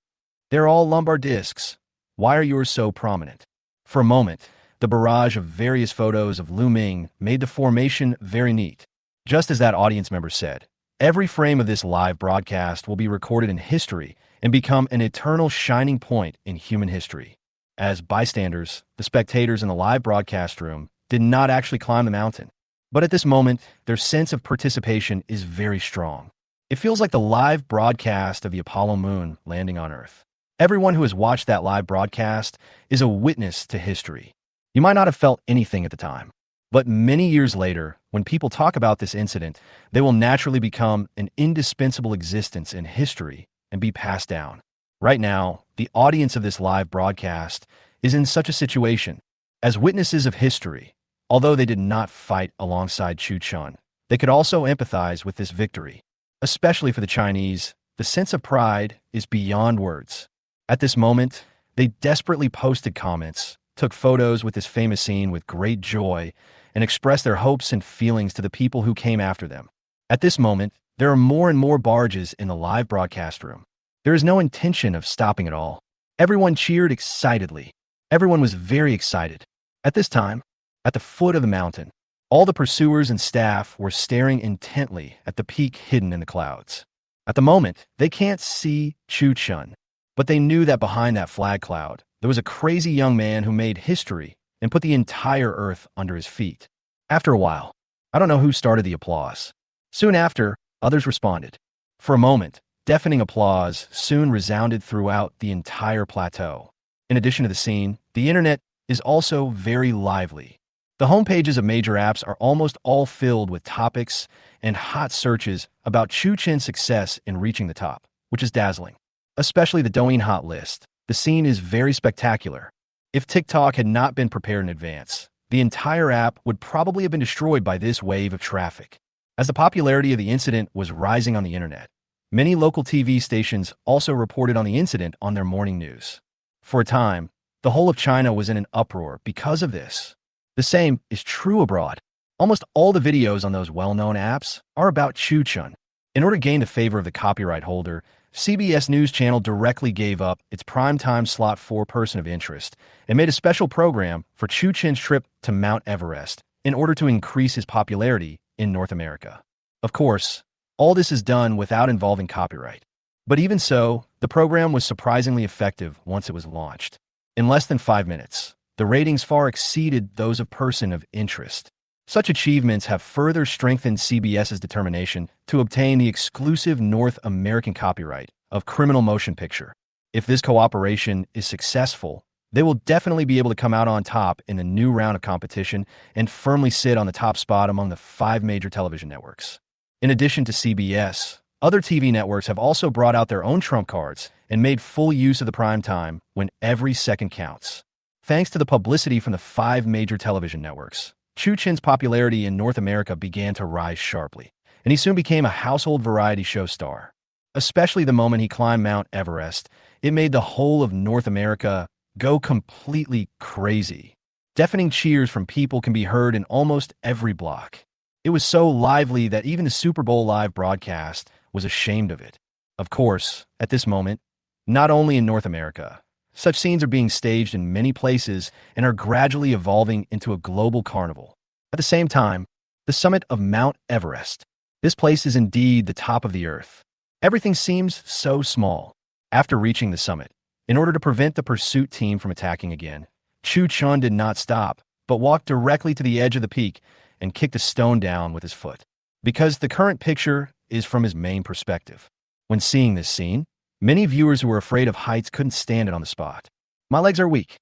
They're all lumbar discs. Why are yours so prominent? For a moment, the barrage of various photos of Lu Ming made the formation very neat. Just as that audience member said, every frame of this live broadcast will be recorded in history and become an eternal shining point in human history. As bystanders, the spectators in the live broadcast room did not actually climb the mountain. But at this moment, their sense of participation is very strong. It feels like the live broadcast of the Apollo moon landing on Earth. Everyone who has watched that live broadcast is a witness to history. You might not have felt anything at the time, but many years later, when people talk about this incident, they will naturally become an indispensable existence in history and be passed down. Right now, the audience of this live broadcast is in such a situation. As witnesses of history, although they did not fight alongside Chu Chun, they could also empathize with this victory. Especially for the Chinese, the sense of pride is beyond words. At this moment, they desperately posted comments, took photos with this famous scene with great joy, and expressed their hopes and feelings to the people who came after them. At this moment, there are more and more barges in the live broadcast room. There is no intention of stopping at all. Everyone cheered excitedly. Everyone was very excited. At this time, at the foot of the mountain, all the pursuers and staff were staring intently at the peak hidden in the clouds. At the moment, they can't see Chu Chun, but they knew that behind that flag cloud, there was a crazy young man who made history and put the entire earth under his feet. After a while, I don't know who started the applause. Soon after, others responded. For a moment, deafening applause soon resounded throughout the entire plateau. In addition to the scene, the internet is also very lively. The homepages of major apps are almost all filled with topics and hot searches about Chu Chen's success in reaching the top, which is dazzling. Especially the Douyin hot list. The scene is very spectacular. If TikTok had not been prepared in advance, the entire app would probably have been destroyed by this wave of traffic. As the popularity of the incident was rising on the internet, many local TV stations also reported on the incident on their morning news. For a time, the whole of China was in an uproar because of this. The same is true abroad. Almost all the videos on those well-known apps are about Chu Chun. In order to gain the favor of the copyright holder, CBS News Channel directly gave up its primetime slot for Person of Interest and made a special program for Chu Chen's trip to Mount Everest in order to increase his popularity in North America. Of course, all this is done without involving copyright. But even so, the program was surprisingly effective once it was launched. In less than 5 minutes, the ratings far exceeded those of Person of Interest. Such achievements have further strengthened CBS's determination to obtain the exclusive North American copyright of Criminal Motion Picture. If this cooperation is successful, they will definitely be able to come out on top in the new round of competition and firmly sit on the top spot among the 5 major television networks. In addition to CBS, other TV networks have also brought out their own trump cards and made full use of the prime time when every second counts. Thanks to the publicity from the 5 major television networks, Chu Chen's popularity in North America began to rise sharply, and he soon became a household variety show star. Especially the moment he climbed Mount Everest, it made the whole of North America go completely crazy. Deafening cheers from people can be heard in almost every block. It was so lively that even the Super Bowl live broadcast was ashamed of it. Of course, at this moment, not only in North America, such scenes are being staged in many places and are gradually evolving into a global carnival. At the same time, the summit of Mount Everest. This place is indeed the top of the earth. Everything seems so small. After reaching the summit, in order to prevent the pursuit team from attacking again, Chu Chun did not stop, but walked directly to the edge of the peak and kicked a stone down with his foot. Because the current picture is from his main perspective. When seeing this scene, many viewers who were afraid of heights couldn't stand it on the spot. My legs are weak.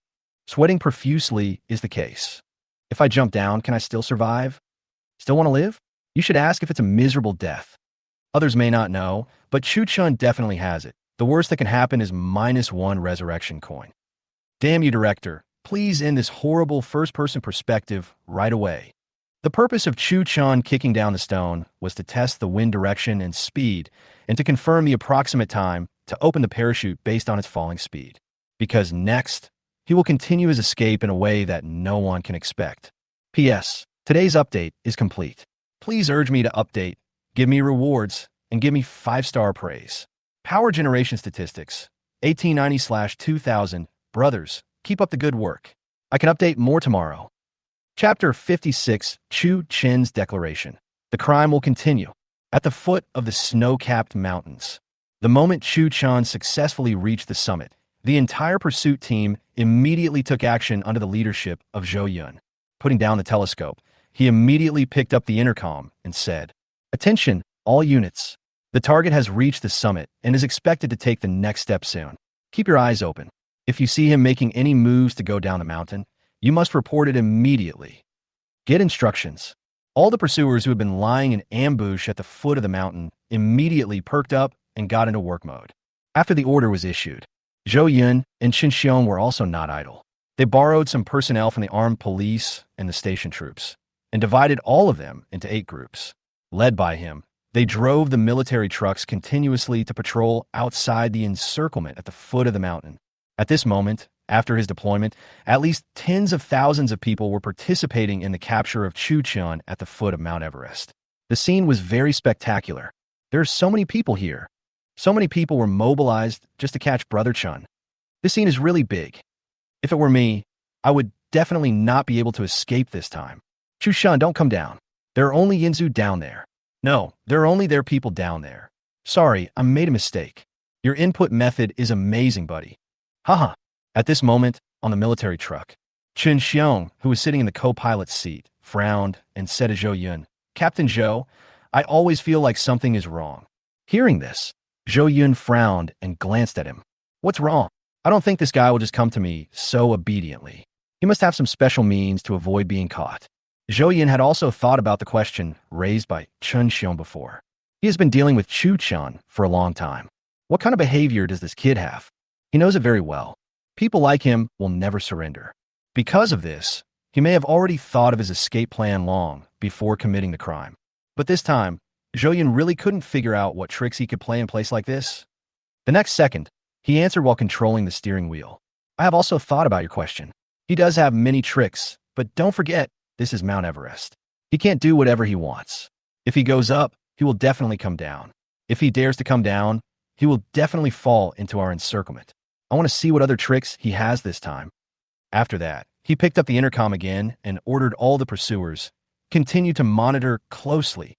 Sweating profusely is the case. If I jump down, can I still survive? Still want to live? You should ask if it's a miserable death. Others may not know, but Chu Chun definitely has it. The worst that can happen is -1 resurrection coin. Damn you, director. Please end this horrible first-person perspective right away. The purpose of Chu Chun kicking down the stone was to test the wind direction and speed, and to confirm the approximate time to open the parachute based on its falling speed. Because next, he will continue his escape in a way that no one can expect. P.S. Today's update is complete. Please urge me to update, give me rewards, and give me 5-star praise. Power generation statistics. 1890/2000. Brothers, keep up the good work. I can update more tomorrow. Chapter 56, Chu Chen's Declaration. The crime will continue. At the foot of the snow-capped mountains. The moment Chu Chun successfully reached the summit, the entire pursuit team immediately took action under the leadership of Zhou Yun. Putting down the telescope, he immediately picked up the intercom and said, "Attention, all units. The target has reached the summit and is expected to take the next step soon. Keep your eyes open. If you see him making any moves to go down the mountain, you must report it immediately. Get instructions." All the pursuers who had been lying in ambush at the foot of the mountain immediately perked up and got into work mode. After the order was issued, Zhou Yun and Qin Xiong were also not idle. They borrowed some personnel from the armed police and the station troops, and divided all of them into 8 groups. Led by him, they drove the military trucks continuously to patrol outside the encirclement at the foot of the mountain. At this moment, after his deployment, at least tens of thousands of people were participating in the capture of Chu Chun at the foot of Mount Everest. The scene was very spectacular. There are so many people here. So many people were mobilized just to catch Brother Chun. This scene is really big. If it were me, I would definitely not be able to escape this time. Chu Chun, don't come down. There are only Yinzu down there. No, there are only their people down there. Sorry, I made a mistake. Your input method is amazing, buddy. Haha. At this moment, on the military truck, Qin Xiong, who was sitting in the co-pilot's seat, frowned and said to Zhou Yun, "Captain Zhou, I always feel like something is wrong." Hearing this, Zhou Yun frowned and glanced at him. "What's wrong? I don't think this guy will just come to me so obediently. He must have some special means to avoid being caught." Zhou Yun had also thought about the question raised by Qin Xiong before. He has been dealing with Chu Chun for a long time. What kind of behavior does this kid have? He knows it very well. People like him will never surrender. Because of this, he may have already thought of his escape plan long before committing the crime. But this time, Zhou Yun really couldn't figure out what tricks he could play in place like this. The next second, he answered while controlling the steering wheel. "I have also thought about your question. He does have many tricks, but don't forget, this is Mount Everest. He can't do whatever he wants. If he goes up, he will definitely come down. If he dares to come down, he will definitely fall into our encirclement. I want to see what other tricks he has this time." After that, he picked up the intercom again and ordered all the pursuers, continue to monitor closely.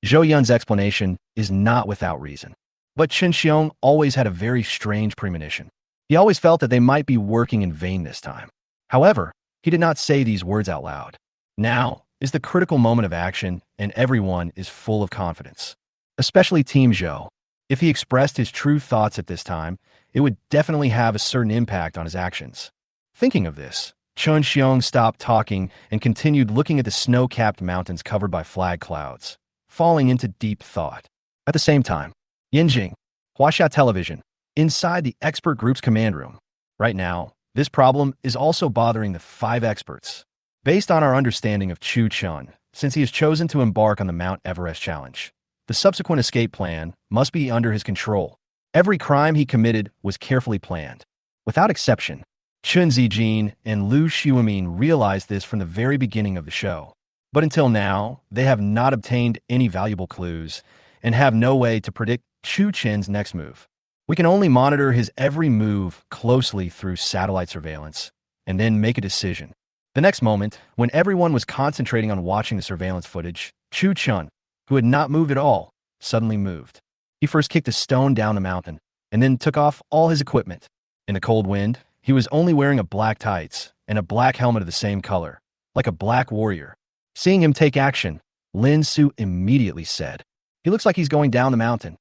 Zhou Yun's explanation is not without reason. But Qin Xiong always had a very strange premonition. He always felt that they might be working in vain this time. However, he did not say these words out loud. Now is the critical moment of action, and everyone is full of confidence. Especially Team Zhou. If he expressed his true thoughts at this time, it would definitely have a certain impact on his actions. Thinking of this, Qin Xiong stopped talking and continued looking at the snow-capped mountains covered by flag clouds, falling into deep thought. At the same time, Yinjing, Huaxia Television, inside the expert group's command room. Right now, this problem is also bothering the 5 experts. Based on our understanding of Chu Chun, since he has chosen to embark on the Mount Everest challenge, the subsequent escape plan must be under his control. Every crime he committed was carefully planned. Without exception, Chun Zijin and Lu Xiumin realized this from the very beginning of the show. But until now, they have not obtained any valuable clues and have no way to predict Chu Chen's next move. We can only monitor his every move closely through satellite surveillance and then make a decision. The next moment, when everyone was concentrating on watching the surveillance footage, Chu Chun, who had not moved at all, suddenly moved. He first kicked a stone down the mountain and then took off all his equipment. In the cold wind, he was only wearing a black tights and a black helmet of the same color, like a black warrior. Seeing him take action, Lin Su immediately said, "He looks like he's going down the mountain."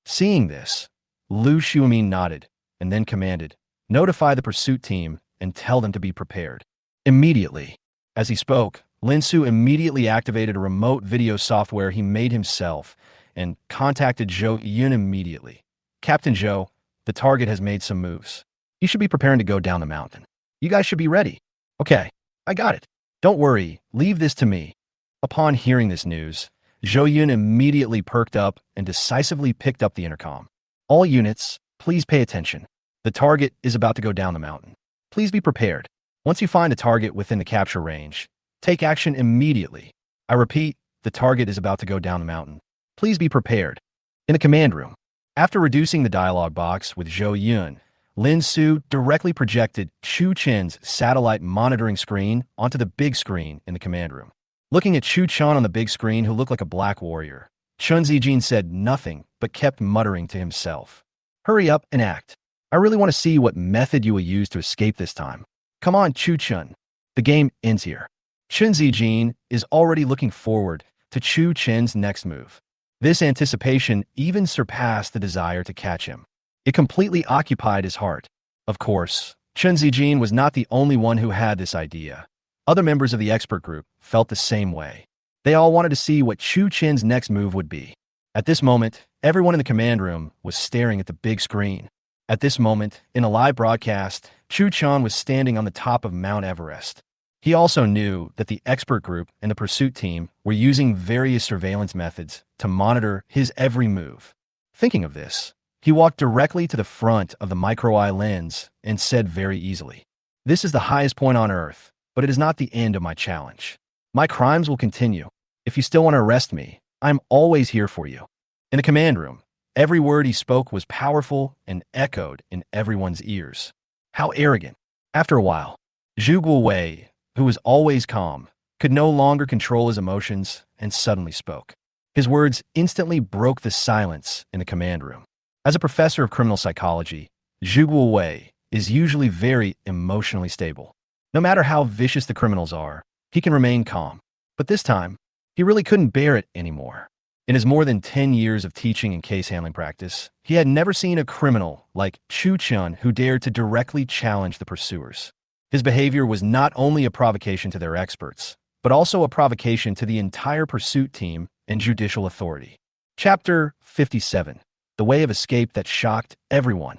Seeing this, Lu Xiumin nodded and then commanded, "Notify the pursuit team and tell them to be prepared. Immediately. As he spoke, Lin Su immediately activated a remote video software he made himself and contacted Zhou Yun immediately. Captain Zhou, the target has made some moves. He should be preparing to go down the mountain. You guys should be ready. Okay, I got it. Don't worry, leave this to me. Upon hearing this news, Zhou Yun immediately perked up and decisively picked up the intercom. All units, please pay attention. The target is about to go down the mountain. Please be prepared. Once you find a target within the capture range, take action immediately. I repeat, the target is about to go down the mountain. Please be prepared. In the command room, after reducing the dialogue box with Zhou Yun, Lin Su directly projected Chu Chen's satellite monitoring screen onto the big screen in the command room. Looking at Chu Chun on the big screen, who looked like a black warrior, Chun Zijin said nothing but kept muttering to himself. Hurry up and act. I really want to see what method you will use to escape this time. Come on, Chu Chun. The game ends here. Chun Zijin is already looking forward to Chu Chen's next move. This anticipation even surpassed the desire to catch him. It completely occupied his heart. Of course, Chun Zijin was not the only one who had this idea. Other members of the expert group felt the same way. They all wanted to see what Chu Chen's next move would be. At this moment, everyone in the command room was staring at the big screen. At this moment, in a live broadcast, Chu Chun was standing on the top of Mount Everest. He also knew that the expert group and the pursuit team were using various surveillance methods to monitor his every move. Thinking of this, he walked directly to the front of the micro-eye lens and said very easily, "This is the highest point on Earth, but it is not the end of my challenge. My crimes will continue. If you still want to arrest me, I'm always here for you." In the command room, every word he spoke was powerful and echoed in everyone's ears. How arrogant. After a while, Zhu Guowei, who was always calm, could no longer control his emotions and suddenly spoke. His words instantly broke the silence in the command room. As a professor of criminal psychology, Zhu Guowei is usually very emotionally stable. No matter how vicious the criminals are, he can remain calm. But this time, he really couldn't bear it anymore. In his more than 10 years of teaching and case handling practice, he had never seen a criminal like Chu Chun who dared to directly challenge the pursuers. His behavior was not only a provocation to their experts, but also a provocation to the entire pursuit team and judicial authority. Chapter 57. The Way of Escape That Shocked Everyone.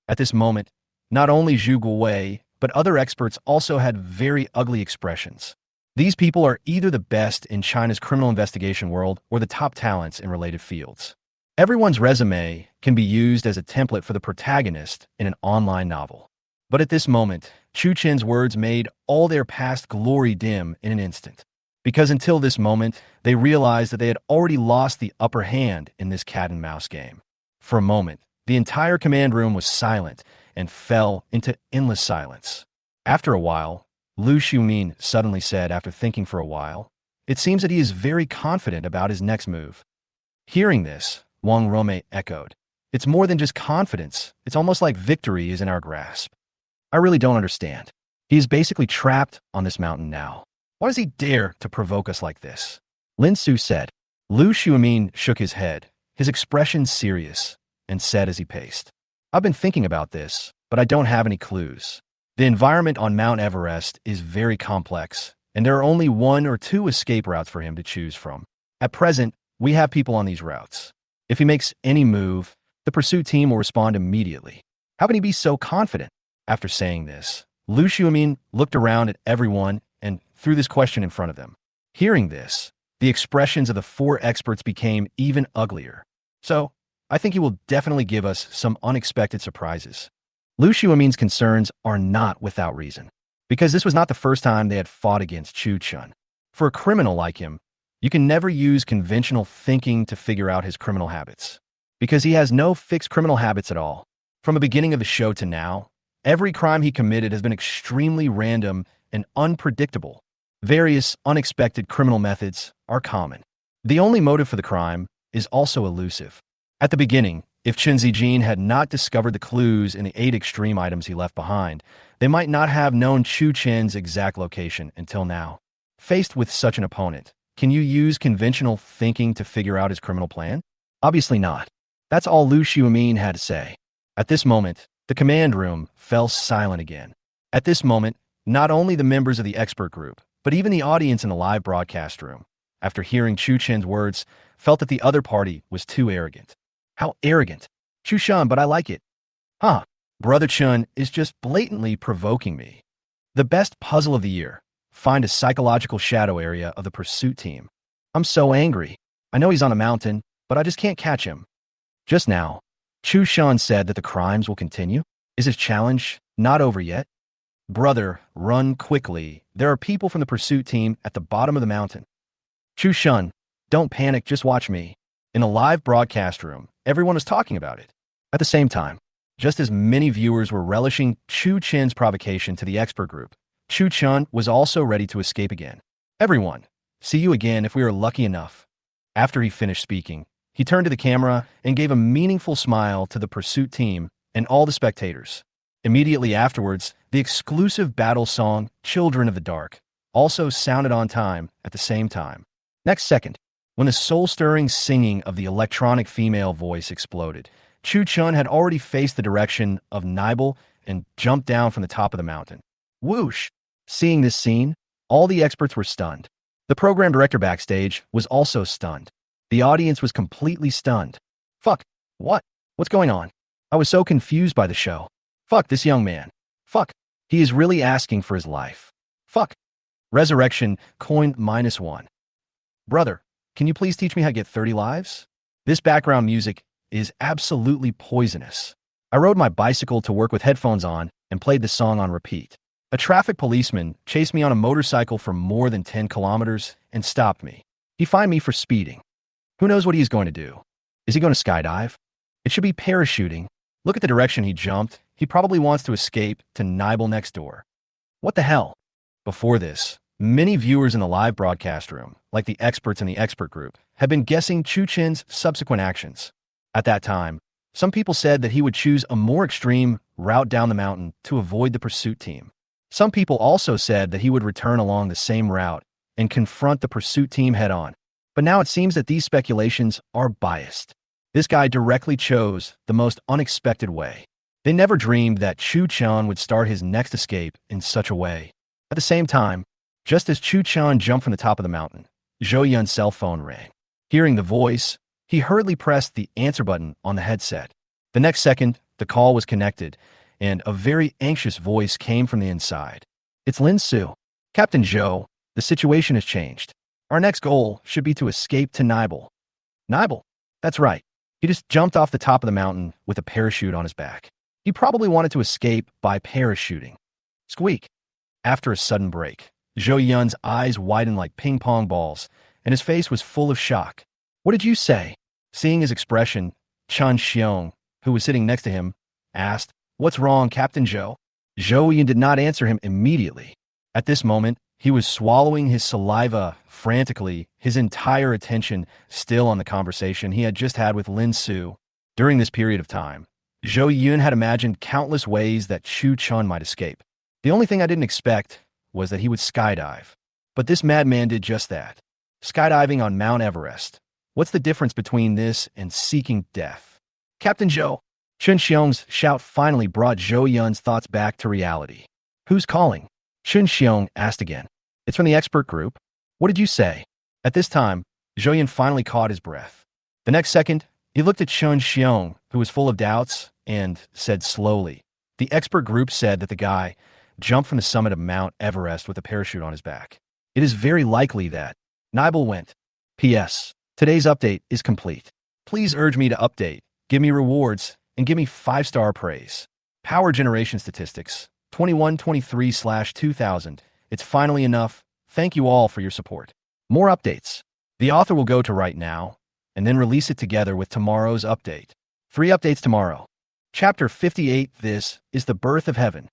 At this moment, not only Zhu Guowei, but other experts also had very ugly expressions. These people are either the best in China's criminal investigation world or the top talents in related fields. Everyone's resume can be used as a template for the protagonist in an online novel. But at this moment, Chu Chen's words made all their past glory dim in an instant. Because until this moment, they realized that they had already lost the upper hand in this cat-and-mouse game. For a moment, the entire command room was silent and fell into endless silence. After a while, Lu Xiumin suddenly said, after thinking for a while, "It seems that he is very confident about his next move." Hearing this, Wang Rome echoed, "It's more than just confidence. It's almost like victory is in our grasp. I really don't understand. He is basically trapped on this mountain now. Why does he dare to provoke us like this?" Lin Su said. Lu Xiumin shook his head, his expression serious, and said as he paced, "I've been thinking about this, but I don't have any clues. The environment on Mount Everest is very complex, and there are only 1 or 2 escape routes for him to choose from. At present, we have people on these routes. If he makes any move, the pursuit team will respond immediately. How can he be so confident?" After saying this, Lu Xiumin looked around at everyone and threw this question in front of them. Hearing this, the expressions of the 4 experts became even uglier. "So, I think he will definitely give us some unexpected surprises." Lu Xiumin's concerns are not without reason, because this was not the first time they had fought against Chu Chun. For a criminal like him, you can never use conventional thinking to figure out his criminal habits, because he has no fixed criminal habits at all. From the beginning of the show to now, every crime he committed has been extremely random and unpredictable. Various unexpected criminal methods are common. The only motive for the crime is also elusive. At the beginning, if Chun Zijin had not discovered the clues in the 8 extreme items he left behind, they might not have known Chu Chen's exact location until now. Faced with such an opponent, can you use conventional thinking to figure out his criminal plan? Obviously not. That's all Lu Xiumin had to say. At this moment, the command room fell silent again. At this moment, not only the members of the expert group, but even the audience in the live broadcast room, after hearing Chu Chen's words, felt that the other party was too arrogant. How arrogant! Chu Chun, but I like it. Huh, Brother Chun is just blatantly provoking me. The best puzzle of the year. Find a psychological shadow area of the pursuit team. I'm so angry. I know he's on a mountain, but I just can't catch him. Just now, Chu Chun said that the crimes will continue. Is his challenge not over yet? Brother, run quickly. There are people from the pursuit team at the bottom of the mountain. Chu Chun, don't panic, just watch me. In a live broadcast room, everyone is talking about it. At the same time, just as many viewers were relishing Chu Chen's provocation to the expert group, Chu Chun was also ready to escape again. Everyone, see you again if we are lucky enough. After he finished speaking, he turned to the camera and gave a meaningful smile to the pursuit team and all the spectators. Immediately afterwards, the exclusive battle song, Children of the Dark, also sounded on time at the same time. Next second, when the soul-stirring singing of the electronic female voice exploded, Chu Chun had already faced the direction of Nibel and jumped down from the top of the mountain. Whoosh! Seeing this scene, all the experts were stunned. The program director backstage was also stunned. The audience was completely stunned. Fuck. What? What's going on? I was so confused by the show. Fuck this young man. Fuck. He is really asking for his life. Fuck. Resurrection, coin -1. Brother, can you please teach me how to get 30 lives? This background music is absolutely poisonous. I rode my bicycle to work with headphones on and played the song on repeat. A traffic policeman chased me on a motorcycle for more than 10 kilometers and stopped me. He fined me for speeding. Who knows what he's going to do? Is he going to skydive? It should be parachuting. Look at the direction he jumped. He probably wants to escape to Nibel next door. What the hell? Before this, many viewers in the live broadcast room, like the experts in the expert group, had been guessing Chu Chen's subsequent actions. At that time, some people said that he would choose a more extreme route down the mountain to avoid the pursuit team. Some people also said that he would return along the same route and confront the pursuit team head-on. But now it seems that these speculations are biased. This guy directly chose the most unexpected way. They never dreamed that Chu Chun would start his next escape in such a way. At the same time, just as Chu Chun jumped from the top of the mountain, Zhou Yun's cell phone rang. Hearing the voice, he hurriedly pressed the answer button on the headset. The next second, the call was connected, and a very anxious voice came from the inside. It's Lin Su. Captain Zhou, the situation has changed. Our next goal should be to escape to Nibel. Nibel? That's right. He just jumped off the top of the mountain with a parachute on his back. He probably wanted to escape by parachuting. Squeak. After a sudden break, Zhou Yun's eyes widened like ping-pong balls, and his face was full of shock. What did you say? Seeing his expression, Chen Xiong, who was sitting next to him, asked, What's wrong, Captain Zhou? Zhou Yun did not answer him immediately. At this moment, he was swallowing his saliva frantically, his entire attention still on the conversation he had just had with Lin Su. During this period of time, Zhou Yun had imagined countless ways that Chu Chun might escape. The only thing I didn't expect was that he would skydive. But this madman did just that. Skydiving on Mount Everest. What's the difference between this and seeking death? Captain Zhou. Chen Xiong's shout finally brought Zhou Yun's thoughts back to reality. Who's calling? Chen Xiong asked again. It's from the expert group. What did you say? At this time, Zhou Yun finally caught his breath. The next second, he looked at Chen Xiong, who was full of doubts, and said slowly, The expert group said that the guy jumped from the summit of Mount Everest with a parachute on his back. It is very likely that Nibel went. P.S. Today's update is complete. Please urge me to update, give me rewards, and give me 5-star praise. Power generation statistics, 2123/2000. It's finally enough. Thank you all for your support. More updates. The author will go to right now, and then release it together with tomorrow's update. 3 updates tomorrow. Chapter 58. This is the birth of heaven.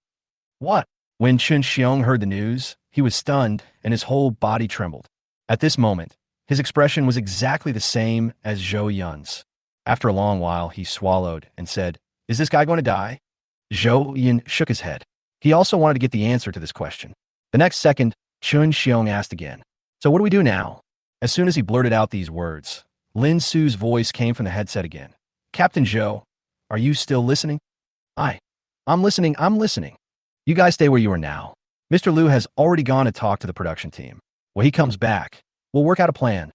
What? When Chen Xiong heard the news, he was stunned and his whole body trembled. At this moment, his expression was exactly the same as Zhou Yun's. After a long while, he swallowed and said, Is this guy going to die? Zhou Yun shook his head. He also wanted to get the answer to this question. The next second, Chen Xiong asked again, So what do we do now? As soon as he blurted out these words, Lin Su's voice came from the headset again. Captain Zhou, are you still listening? I'm listening. You guys stay where you are now. Mr. Liu has already gone to talk to the production team. When he comes back, we'll work out a plan.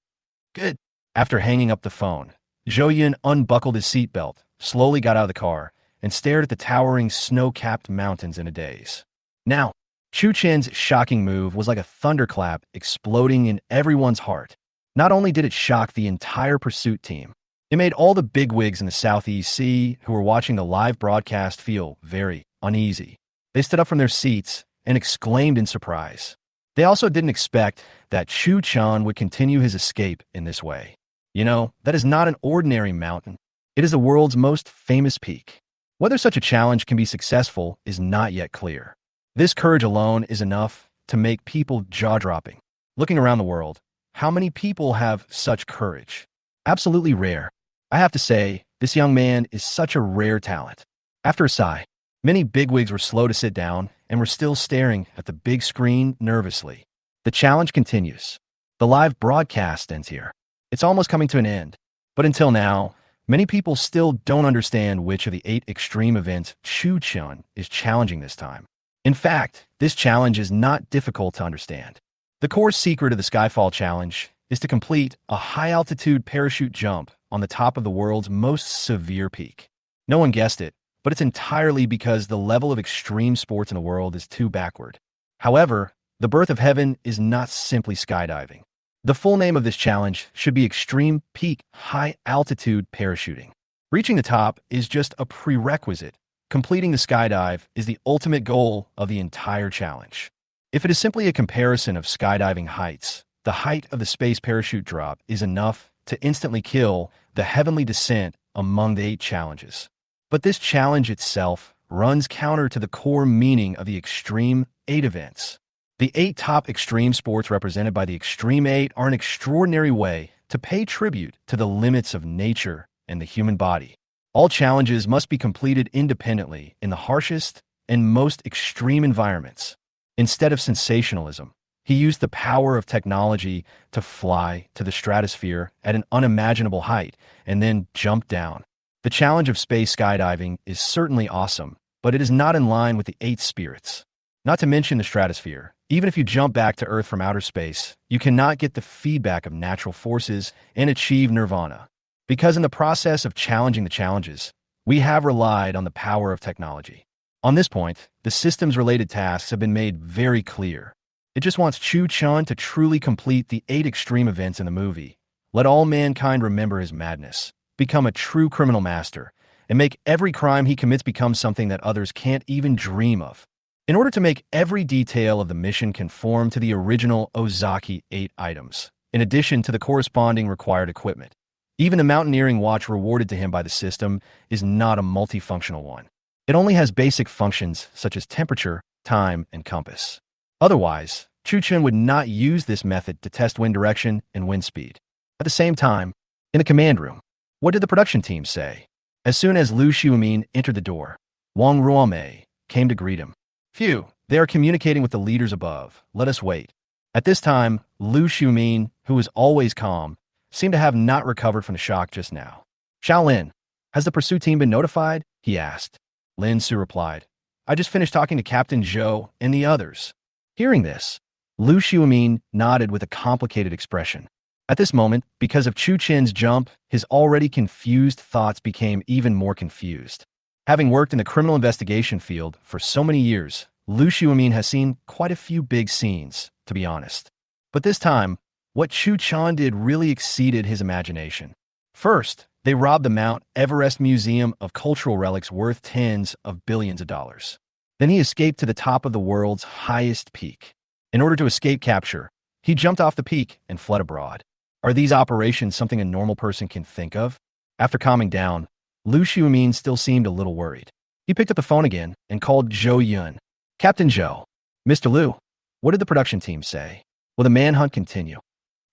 Good. After hanging up the phone, Zhou Yun unbuckled his seatbelt, slowly got out of the car, and stared at the towering snow-capped mountains in a daze. Now, Chu Chen's shocking move was like a thunderclap exploding in everyone's heart. Not only did it shock the entire pursuit team, it made all the bigwigs in the Southeast Sea who were watching the live broadcast feel very uneasy. They stood up from their seats and exclaimed in surprise. They also didn't expect that Chu Chun would continue his escape in this way. You know, that is not an ordinary mountain. It is the world's most famous peak. Whether such a challenge can be successful is not yet clear. This courage alone is enough to make people jaw-dropping. Looking around the world, how many people have such courage? Absolutely rare. I have to say, this young man is such a rare talent. After a sigh, many bigwigs were slow to sit down and were still staring at the big screen nervously. The challenge continues. The live broadcast ends here. It's almost coming to an end. But until now, many people still don't understand which of the 8 extreme events Chu Chun is challenging this time. In fact, this challenge is not difficult to understand. The core secret of the Skyfall Challenge is to complete a high-altitude parachute jump on the top of the world's most severe peak. No one guessed it, but it's entirely because the level of extreme sports in the world is too backward. However, the birth of heaven is not simply skydiving. The full name of this challenge should be Extreme Peak High Altitude Parachuting. Reaching the top is just a prerequisite. Completing the skydive is the ultimate goal of the entire challenge. If it is simply a comparison of skydiving heights, the height of the space parachute drop is enough to instantly kill the heavenly descent among the 8 challenges. But this challenge itself runs counter to the core meaning of the Extreme 8 events. The 8 top extreme sports represented by the Extreme 8 are an extraordinary way to pay tribute to the limits of nature and the human body. All challenges must be completed independently in the harshest and most extreme environments. Instead of sensationalism, he used the power of technology to fly to the stratosphere at an unimaginable height and then jump down. The challenge of space skydiving is certainly awesome, but it is not in line with the 8 spirits. Not to mention the stratosphere. Even if you jump back to Earth from outer space, you cannot get the feedback of natural forces and achieve nirvana. Because in the process of challenging the challenges, we have relied on the power of technology. On this point, the systems-related tasks have been made very clear. It just wants Chu Chun to truly complete the 8 extreme events in the movie. Let all mankind remember his madness, become a true criminal master, and make every crime he commits become something that others can't even dream of. In order to make every detail of the mission conform to the original Ozaki 8 items, in addition to the corresponding required equipment. Even the mountaineering watch rewarded to him by the system is not a multifunctional one. It only has basic functions such as temperature, time, and compass. Otherwise, Chu Chen would not use this method to test wind direction and wind speed. At the same time, in the command room, what did the production team say? As soon as Lu Xiumin entered the door, Wang Ruomei came to greet him. Phew, they are communicating with the leaders above. Let us wait. At this time, Lu Xiumin, who was always calm, seemed to have not recovered from the shock just now. Shaolin, has the pursuit team been notified? He asked. Lin Su replied. I just finished talking to Captain Zhou and the others. Hearing this, Lu Xiumin nodded with a complicated expression. At this moment, because of Chu Chen's jump, his already confused thoughts became even more confused. Having worked in the criminal investigation field for so many years, Lu Xiumin has seen quite a few big scenes, to be honest. But this time, what Chu Chun did really exceeded his imagination. First, they robbed the Mount Everest Museum of cultural relics worth tens of billions of dollars. Then he escaped to the top of the world's highest peak. In order to escape capture, he jumped off the peak and fled abroad. Are these operations something a normal person can think of? After calming down, Lu Xiumin still seemed a little worried. He picked up the phone again and called Zhou Yun. Captain Zhou. Mr. Liu, what did the production team say? Will the manhunt continue?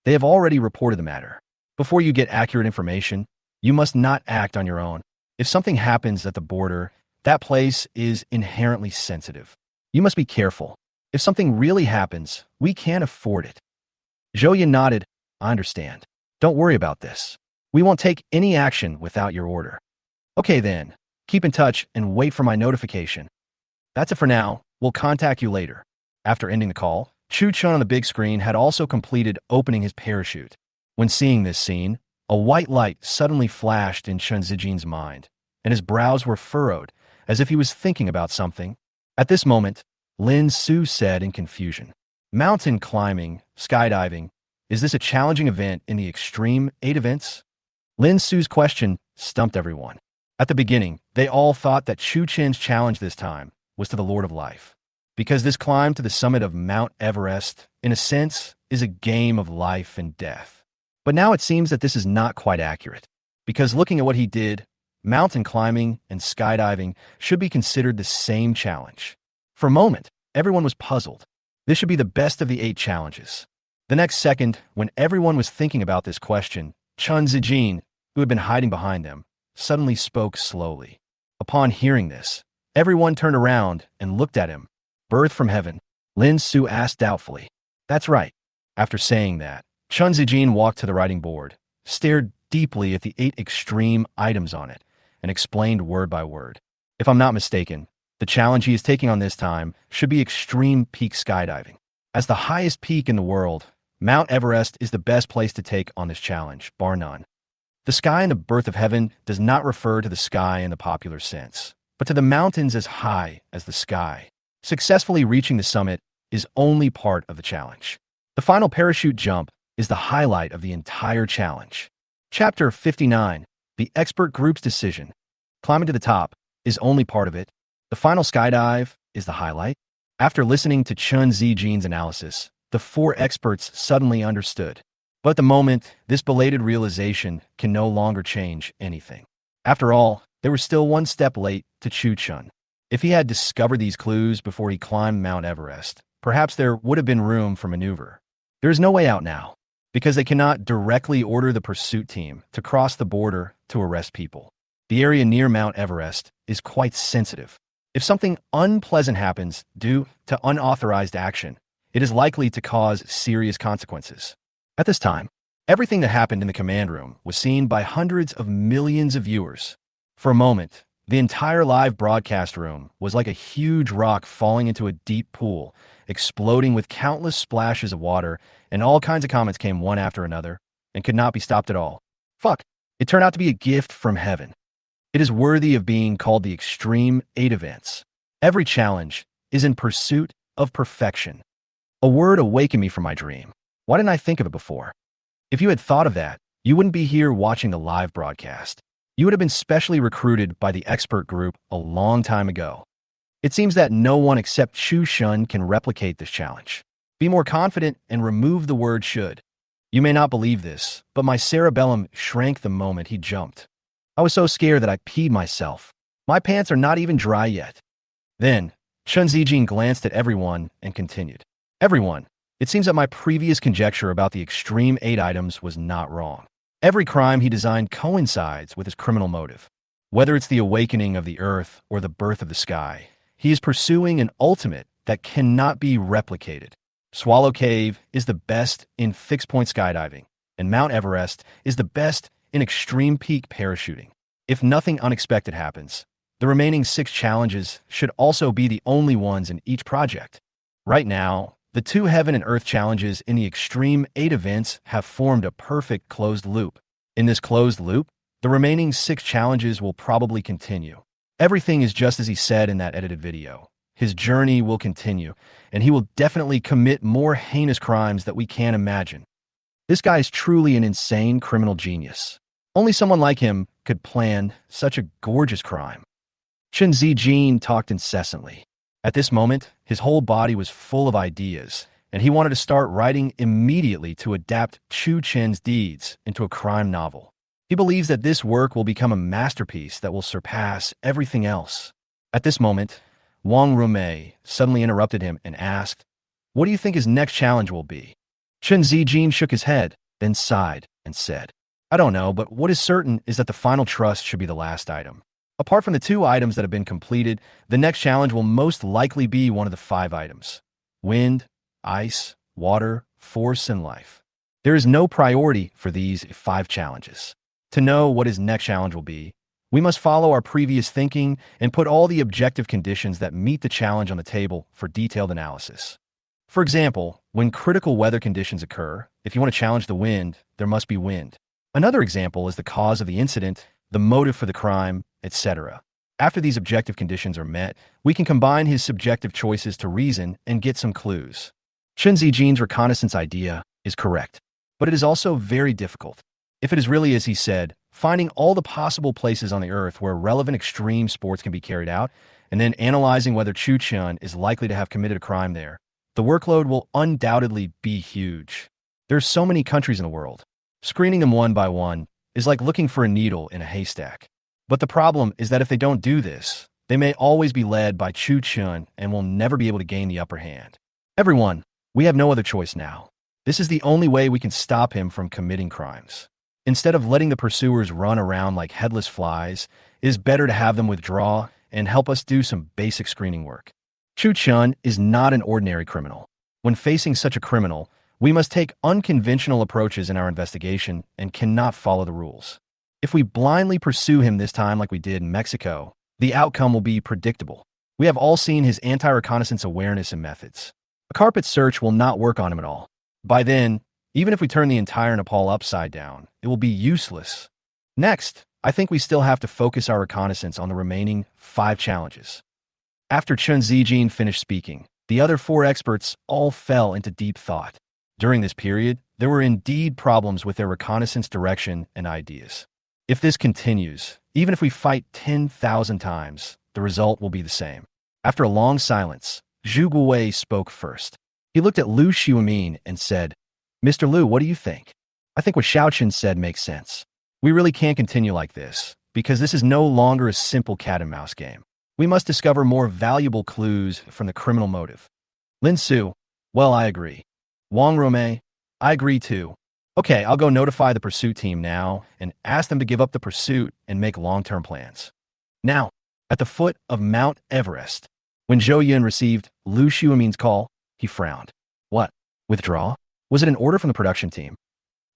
They have already reported the matter. Before you get accurate information, you must not act on your own. If something happens at the border, that place is inherently sensitive. You must be careful. If something really happens, we can't afford it. Zhou Yun nodded. I understand. Don't worry about this. We won't take any action without your order. Okay then, keep in touch and wait for my notification. That's it for now. We'll contact you later. After ending the call, Chu Chun on the big screen had also completed opening his parachute. When seeing this scene, a white light suddenly flashed in Chun Zijin's mind, and his brows were furrowed, as if he was thinking about something. At this moment, Lin Su said in confusion, "Mountain climbing, skydiving, is this a challenging event in the Extreme 8 events?" Lin Su's question stumped everyone. At the beginning, they all thought that Chu Chen's challenge this time was to the Lord of Life, because this climb to the summit of Mount Everest, in a sense, is a game of life and death. But now it seems that this is not quite accurate, because looking at what he did, mountain climbing and skydiving should be considered the same challenge. For a moment, everyone was puzzled. This should be the best of the 8 challenges. The next second, when everyone was thinking about this question, Chun Zijin, who had been hiding behind them, suddenly spoke slowly. Upon hearing this, everyone turned around and looked at him. "Birth from heaven?" Lin Su asked doubtfully. "That's right." After saying that, Chun Zijin walked to the writing board, stared deeply at the 8 extreme items on it, and explained word by word. If I'm not mistaken, the challenge he is taking on this time should be extreme peak skydiving. As the highest peak in the world, Mount Everest is the best place to take on this challenge, bar none. The sky in the birth of heaven does not refer to the sky in the popular sense, but to the mountains as high as the sky. Successfully reaching the summit is only part of the challenge. The final parachute jump is the highlight of the entire challenge. Chapter 59, The Expert Group's Decision. Climbing to the top is only part of it. The final skydive is the highlight. After listening to Chun Zijin's analysis, the 4 experts suddenly understood. But at the moment, this belated realization can no longer change anything. After all, they were still one step late to Chu Chun. If he had discovered these clues before he climbed Mount Everest, perhaps there would have been room for maneuver. There is no way out now, because they cannot directly order the pursuit team to cross the border to arrest people. The area near Mount Everest is quite sensitive. If something unpleasant happens due to unauthorized action, it is likely to cause serious consequences. At this time, everything that happened in the command room was seen by hundreds of millions of viewers. For a moment, the entire live broadcast room was like a huge rock falling into a deep pool, exploding with countless splashes of water, and all kinds of comments came one after another and could not be stopped at all. Fuck, it turned out to be a gift from heaven. It is worthy of being called the Extreme 8 events. Every challenge is in pursuit of perfection. A word awakened me from my dream. Why didn't I think of it before? If you had thought of that, you wouldn't be here watching the live broadcast. You would have been specially recruited by the expert group a long time ago. It seems that no one except Chu Chun can replicate this challenge. Be more confident and remove the word should. You may not believe this, but my cerebellum shrank the moment he jumped. I was so scared that I peed myself. My pants are not even dry yet. Then, Chun Zijin glanced at everyone and continued. Everyone, it seems that my previous conjecture about the Extreme 8 items was not wrong. Every crime he designed coincides with his criminal motive. Whether it's the awakening of the earth or the birth of the sky, he is pursuing an ultimate that cannot be replicated. Swallow Cave is the best in fixed-point skydiving, and Mount Everest is the best in extreme peak parachuting. If nothing unexpected happens, the remaining 6 challenges should also be the only ones in each project. Right now, the 2 Heaven and Earth challenges in the Extreme 8 events have formed a perfect closed loop. In this closed loop, the remaining 6 challenges will probably continue. Everything is just as he said in that edited video. His journey will continue, and he will definitely commit more heinous crimes that we can't imagine. This guy is truly an insane criminal genius. Only someone like him could plan such a gorgeous crime. Chun Zijin talked incessantly. At this moment, his whole body was full of ideas, and he wanted to start writing immediately to adapt Chu Chen's deeds into a crime novel. He believes that this work will become a masterpiece that will surpass everything else. At this moment, Wang Rumei suddenly interrupted him and asked, "What do you think his next challenge will be?" Chun Zijin shook his head, then sighed and said, "I don't know, but what is certain is that the final trust should be the last item. Apart from the 2 items that have been completed, the next challenge will most likely be one of the 5 items: wind, ice, water, force, and life. There is no priority for these 5 challenges. To know what his next challenge will be, We must follow our previous thinking and put all the objective conditions that meet the challenge on the table for detailed analysis. For example, when critical weather conditions occur, if you want to challenge the wind, there must be wind. Another example is the cause of the incident, the motive for the crime, etc. After these objective conditions are met, we can combine his subjective choices to reason and get some clues. Chen Zijin's reconnaissance idea is correct, but it is also very difficult. If it is really as he said, finding all the possible places on the Earth where relevant extreme sports can be carried out, and then analyzing whether Chu Chun is likely to have committed a crime there, the workload will undoubtedly be huge. There's so many countries in the world. Screening them one by one is like looking for a needle in a haystack. But the problem is that if they don't do this, they may always be led by Chu Chun and will never be able to gain the upper hand. Everyone, we have no other choice now. This is the only way we can stop him from committing crimes. Instead of letting the pursuers run around like headless flies, it is better to have them withdraw and help us do some basic screening work. Chu Chun is not an ordinary criminal. When facing such a criminal, we must take unconventional approaches in our investigation and cannot follow the rules. If we blindly pursue him this time like we did in Mexico, the outcome will be predictable. We have all seen his anti-reconnaissance awareness and methods. A carpet search will not work on him at all. By then, even if we turn the entire Nepal upside down, it will be useless. Next, I think we still have to focus our reconnaissance on the remaining 5 challenges. After Chen Zijin finished speaking, the other 4 experts all fell into deep thought. During this period, there were indeed problems with their reconnaissance direction and ideas. If this continues, even if we fight 10,000 times, the result will be the same. After a long silence, Zhu Guowei spoke first. He looked at Liu Xiumin and said, "Mr. Liu, what do you think? I think what Xiaochen said makes sense. We really can't continue like this, because this is no longer a simple cat-and-mouse game. We must discover more valuable clues from the criminal motive." Lin Su, "Well, I agree." Wang Rome, "I agree too. Okay, I'll go notify the pursuit team now and ask them to give up the pursuit and make long-term plans." Now, at the foot of Mount Everest, when Zhou Yun received Liu Xiumin's call, he frowned. What? Withdraw? Was it an order from the production team?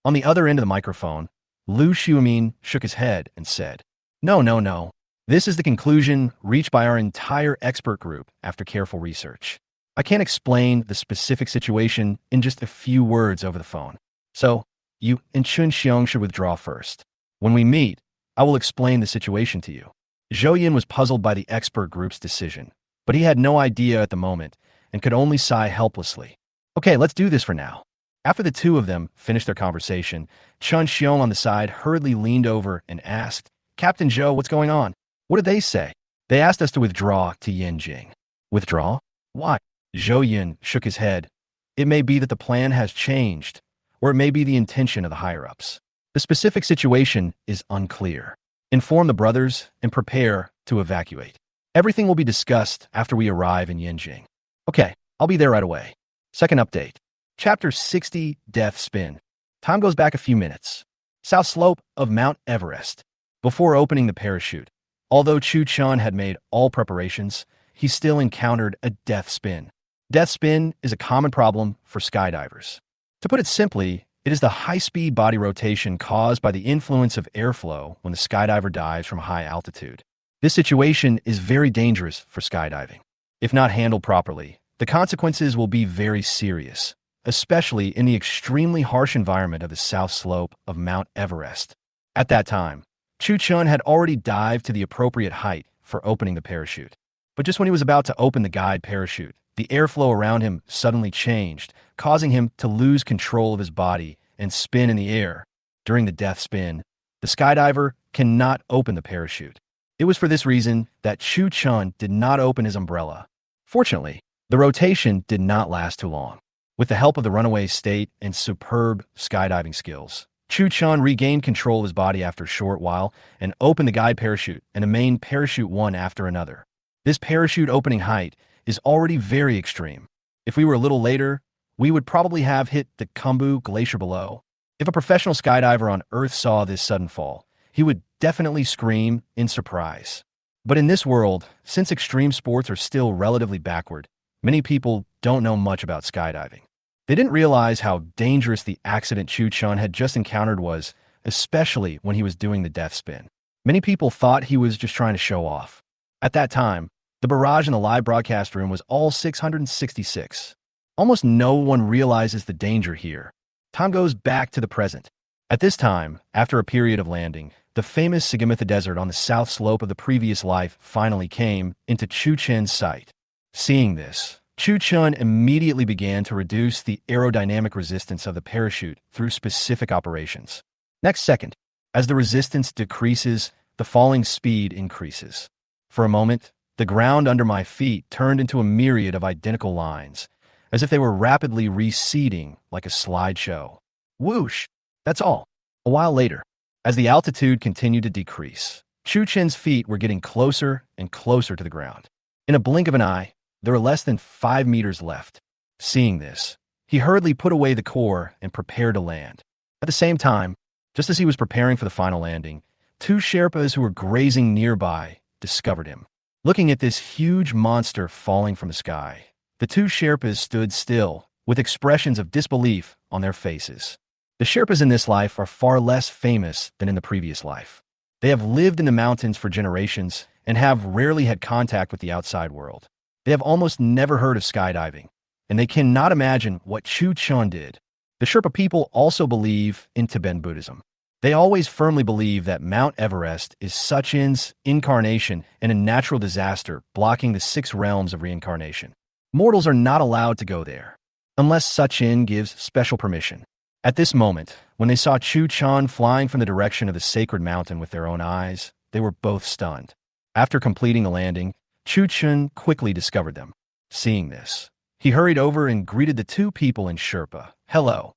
On the other end of the microphone, Liu Xiumin shook his head and said, No. This is the conclusion reached by our entire expert group after careful research. I can't explain the specific situation in just a few words over the phone. So, you and Chun Xiong should withdraw first. When we meet, I will explain the situation to you. Zhou Yun was puzzled by the expert group's decision, but he had no idea at the moment and could only sigh helplessly. Okay, let's do this for now. After the two of them finished their conversation, Chun Xiong on the side hurriedly leaned over and asked, "Captain Zhou, what's going on? What did they say?" "They asked us to withdraw to Yanjing." "Withdraw? Why?" Zhou Yun shook his head. "It may be that the plan has changed, or it may be the intention of the higher-ups. The specific situation is unclear. Inform the brothers and prepare to evacuate. Everything will be discussed after we arrive in Yanjing." "Okay, I'll be there right away." Second update. Chapter 60, Death Spin. Time goes back a few minutes. South slope of Mount Everest. Before opening the parachute, although Chu Chun had made all preparations, he still encountered a death spin. Death spin is a common problem for skydivers. To put it simply, it is the high-speed body rotation caused by the influence of airflow when the skydiver dives from high altitude. This situation is very dangerous for skydiving. If not handled properly, the consequences will be very serious, especially in the extremely harsh environment of the south slope of Mount Everest. At that time, Chu Chun had already dived to the appropriate height for opening the parachute. But just when he was about to open the guide parachute, the airflow around him suddenly changed, causing him to lose control of his body and spin in the air. During the death spin, the skydiver cannot open the parachute. It was for this reason that Chu Chun did not open his umbrella. Fortunately, the rotation did not last too long. With the help of the runaway state and superb skydiving skills, Chu Chun regained control of his body after a short while and opened the guide parachute and a main parachute one after another. This parachute opening height is already very extreme. If we were a little later, we would probably have hit the Khumbu Glacier below. If a professional skydiver on Earth saw this sudden fall, he would definitely scream in surprise. But in this world, since extreme sports are still relatively backward, many people don't know much about skydiving. They didn't realize how dangerous the accident Chu Chun had just encountered was, especially when he was doing the death spin. Many people thought he was just trying to show off. At that time, the barrage in the live broadcast room was all 666. Almost no one realizes the danger here. Time goes back to the present. At this time, after a period of landing, the famous Sagimitha Desert on the south slope of the previous life finally came into Chu Chen's sight. Seeing this, Chu Chun immediately began to reduce the aerodynamic resistance of the parachute through specific operations. Next second, as the resistance decreases, the falling speed increases. For a moment, the ground under my feet turned into a myriad of identical lines, as if they were rapidly receding like a slideshow. Whoosh! That's all. A while later, as the altitude continued to decrease, Chu Chen's feet were getting closer and closer to the ground. In a blink of an eye, there were less than 5 meters left. Seeing this, he hurriedly put away the core and prepared to land. At the same time, just as he was preparing for the final landing, 2 Sherpas who were grazing nearby discovered him. Looking at this huge monster falling from the sky, the 2 Sherpas stood still, with expressions of disbelief on their faces. The Sherpas in this life are far less famous than in the previous life. They have lived in the mountains for generations and have rarely had contact with the outside world. They have almost never heard of skydiving, and they cannot imagine what Chu Chun did. The Sherpa people also believe in Tibetan Buddhism. They always firmly believe that Mount Everest is Suchin's incarnation and a natural disaster blocking the 6 realms of reincarnation. Mortals are not allowed to go there, unless Suchin gives special permission. At this moment, when they saw Chu Chun flying from the direction of the sacred mountain with their own eyes, they were both stunned. After completing the landing, Chu Chun quickly discovered them. Seeing this, he hurried over and greeted the 2 people in Sherpa. Hello.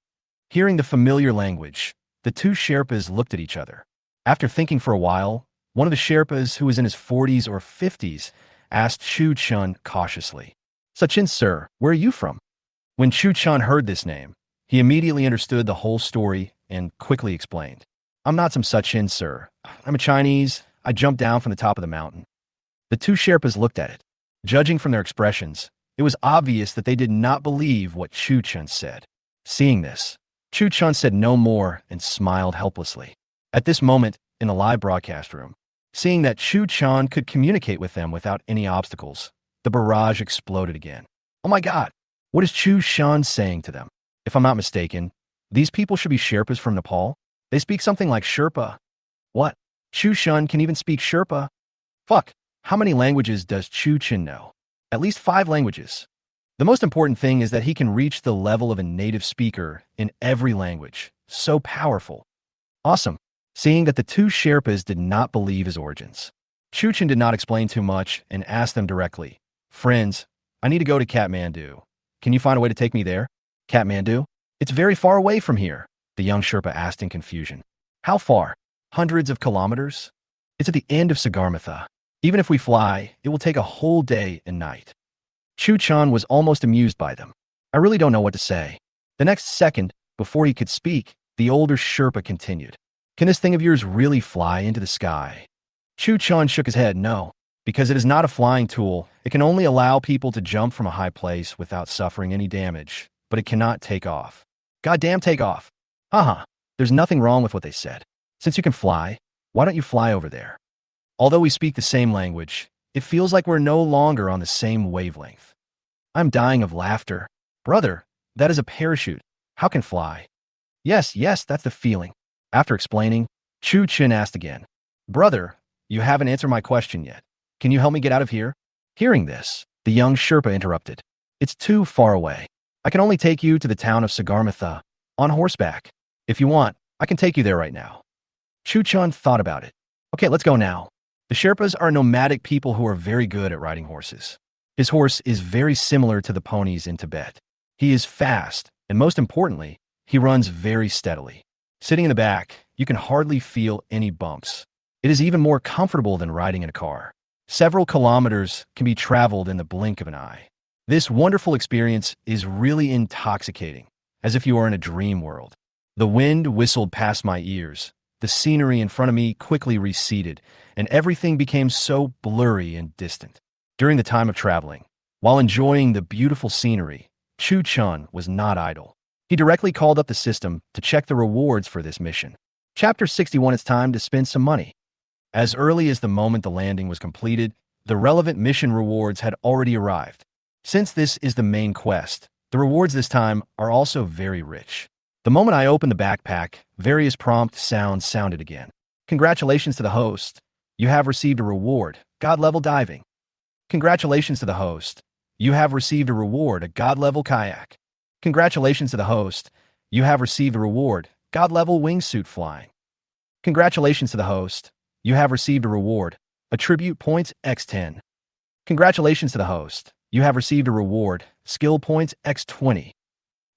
Hearing the familiar language, the 2 Sherpas looked at each other. After thinking for a while, one of the Sherpas, who was in his 40s or 50s, asked Chu Chun cautiously, "Suchin, sir, where are you from?" When Chu Chun heard this name, he immediately understood the whole story and quickly explained, "I'm not some Suchin, sir. I'm a Chinese. I jumped down from the top of the mountain." The 2 Sherpas looked at it. Judging from their expressions, it was obvious that they did not believe what Chu Chun said. Seeing this, Chu Chun said no more and smiled helplessly. At this moment, in the live broadcast room, seeing that Chu Chun could communicate with them without any obstacles, the barrage exploded again. Oh my God, what is Chu Chun saying to them? If I'm not mistaken, these people should be Sherpas from Nepal. They speak something like Sherpa. What? Chu Chun can even speak Sherpa? Fuck, how many languages does Chu Chen know? At least 5 languages. The most important thing is that he can reach the level of a native speaker in every language. So powerful. Awesome. Seeing that the 2 Sherpas did not believe his origins, Chu Chen did not explain too much and asked them directly, "Friends, I need to go to Kathmandu. Can you find a way to take me there?" "Kathmandu? It's very far away from here," the young Sherpa asked in confusion. "How far? Hundreds of kilometers? It's at the end of Sagarmatha. Even if we fly, it will take a whole day and night." Chu Chun was almost amused by them. "I really don't know what to say." The next second, before he could speak, the older Sherpa continued, "Can this thing of yours really fly into the sky?" Chu Chun shook his head. "No, because it is not a flying tool. It can only allow people to jump from a high place without suffering any damage, but it cannot take off." "Goddamn take off." "Haha, there's nothing wrong with what they said. Since you can fly, why don't you fly over there?" Although we speak the same language, it feels like we're no longer on the same wavelength. I'm dying of laughter. "Brother, that is a parachute. How can fly?" Yes, that's the feeling." After explaining, Chu Chen asked again, "Brother, you haven't answered my question yet. Can you help me get out of here?" Hearing this, the young Sherpa interrupted. "It's too far away. I can only take you to the town of Sagarmatha, on horseback. If you want, I can take you there right now." Chu Chun thought about it. "Okay, let's go now." The Sherpas are nomadic people who are very good at riding horses. His horse is very similar to the ponies in Tibet. He is fast, and most importantly, he runs very steadily. Sitting in the back, you can hardly feel any bumps. It is even more comfortable than riding in a car. Several kilometers can be traveled in the blink of an eye. This wonderful experience is really intoxicating, as if you are in a dream world. The wind whistled past my ears. The scenery in front of me quickly receded, and everything became so blurry and distant. During the time of traveling, while enjoying the beautiful scenery, Chu Chun was not idle. He directly called up the system to check the rewards for this mission. Chapter 61, it's time to spend some money. As early as the moment the landing was completed, the relevant mission rewards had already arrived. Since this is the main quest, the rewards this time are also very rich. The moment I opened the backpack, various prompt sounds sounded again. Congratulations to the host. You have received a reward, God-level diving. Congratulations to the host. You have received a reward, a God-level kayak. Congratulations to the host. You have received a reward, God-level wingsuit flying. Congratulations to the host. You have received a reward, attribute points x10. Congratulations to the host. You have received a reward, skill points x20.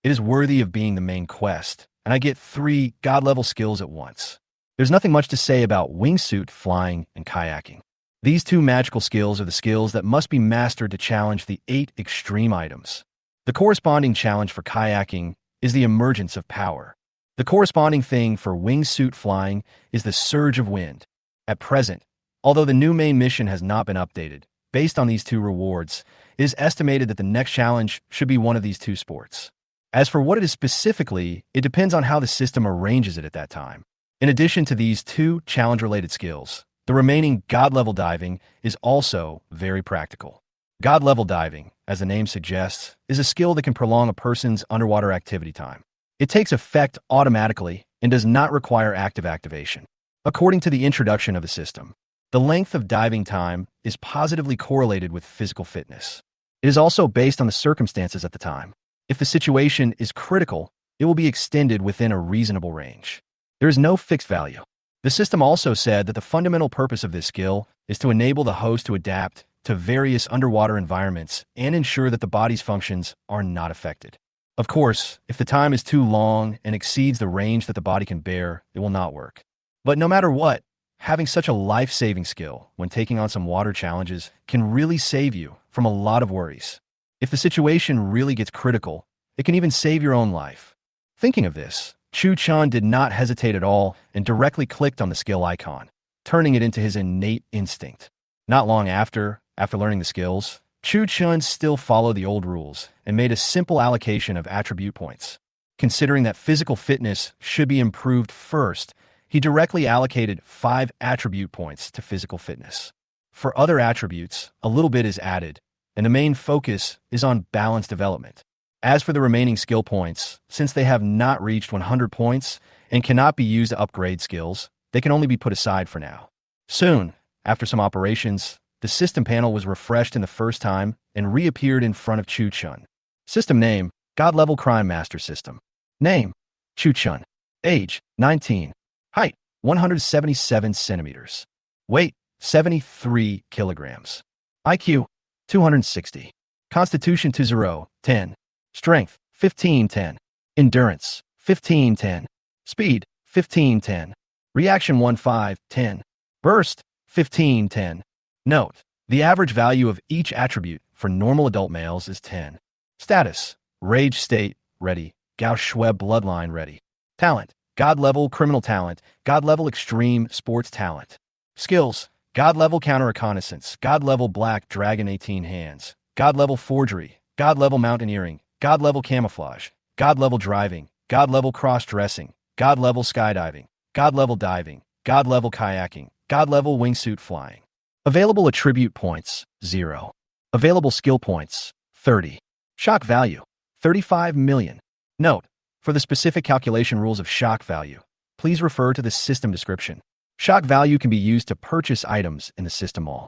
It is worthy of being the main quest, and I get 3 God-level skills at once. There's nothing much to say about wingsuit flying and kayaking. These 2 magical skills are the skills that must be mastered to challenge the 8 extreme items. The corresponding challenge for kayaking is the emergence of power. The corresponding thing for wingsuit flying is the surge of wind. At present, although the new main mission has not been updated, based on these 2 rewards, it is estimated that the next challenge should be one of these 2 sports. As for what it is specifically, it depends on how the system arranges it at that time. In addition to these 2 challenge-related skills, the remaining God-level diving is also very practical. God-level diving, as the name suggests, is a skill that can prolong a person's underwater activity time. It takes effect automatically and does not require active activation. According to the introduction of the system, the length of diving time is positively correlated with physical fitness. It is also based on the circumstances at the time. If the situation is critical, it will be extended within a reasonable range. There is no fixed value. The system also said that the fundamental purpose of this skill is to enable the host to adapt to various underwater environments and ensure that the body's functions are not affected. Of course, if the time is too long and exceeds the range that the body can bear, it will not work. But no matter what, having such a life-saving skill when taking on some water challenges can really save you from a lot of worries. If the situation really gets critical, it can even save your own life. Thinking of this, Chu Chun did not hesitate at all and directly clicked on the skill icon, turning it into his innate instinct. Not long after learning the skills, Chu Chun still followed the old rules and made a simple allocation of attribute points. Considering that physical fitness should be improved first, he directly allocated 5 attribute points to physical fitness. For other attributes, a little bit is added, and the main focus is on balance development. As for the remaining skill points, since they have not reached 100 points and cannot be used to upgrade skills, they can only be put aside for now. Soon, after some operations, the system panel was refreshed in the first time and reappeared in front of Chu Chun. System name, God-level Crime Master System. Name, Chu Chun. Age, 19. Height, 177 centimeters. Weight, 73 kilograms. IQ, 260. Constitution 10. Strength, 1510. Endurance, 1510. Speed, 1510. Reaction 1510. Burst, 1510. Note, the average value of each attribute for normal adult males is 10. Status, Rage State, ready. Gao Shui Bloodline, ready. Talent, God-level Criminal Talent, God-level Extreme Sports Talent. Skills, God-level Counter-Reconnaissance, God-level Black Dragon 18 Hands, God-level Forgery, God-level Mountaineering, God-level Camouflage, God-level Driving, God-level Cross-Dressing, God-level Skydiving, God-level Diving, God-level Kayaking, God-level Wingsuit Flying. Available attribute points, 0. Available skill points, 30. Shock value, 35 million. Note, for the specific calculation rules of shock value, please refer to the system description. Shock value can be used to purchase items in the system mall.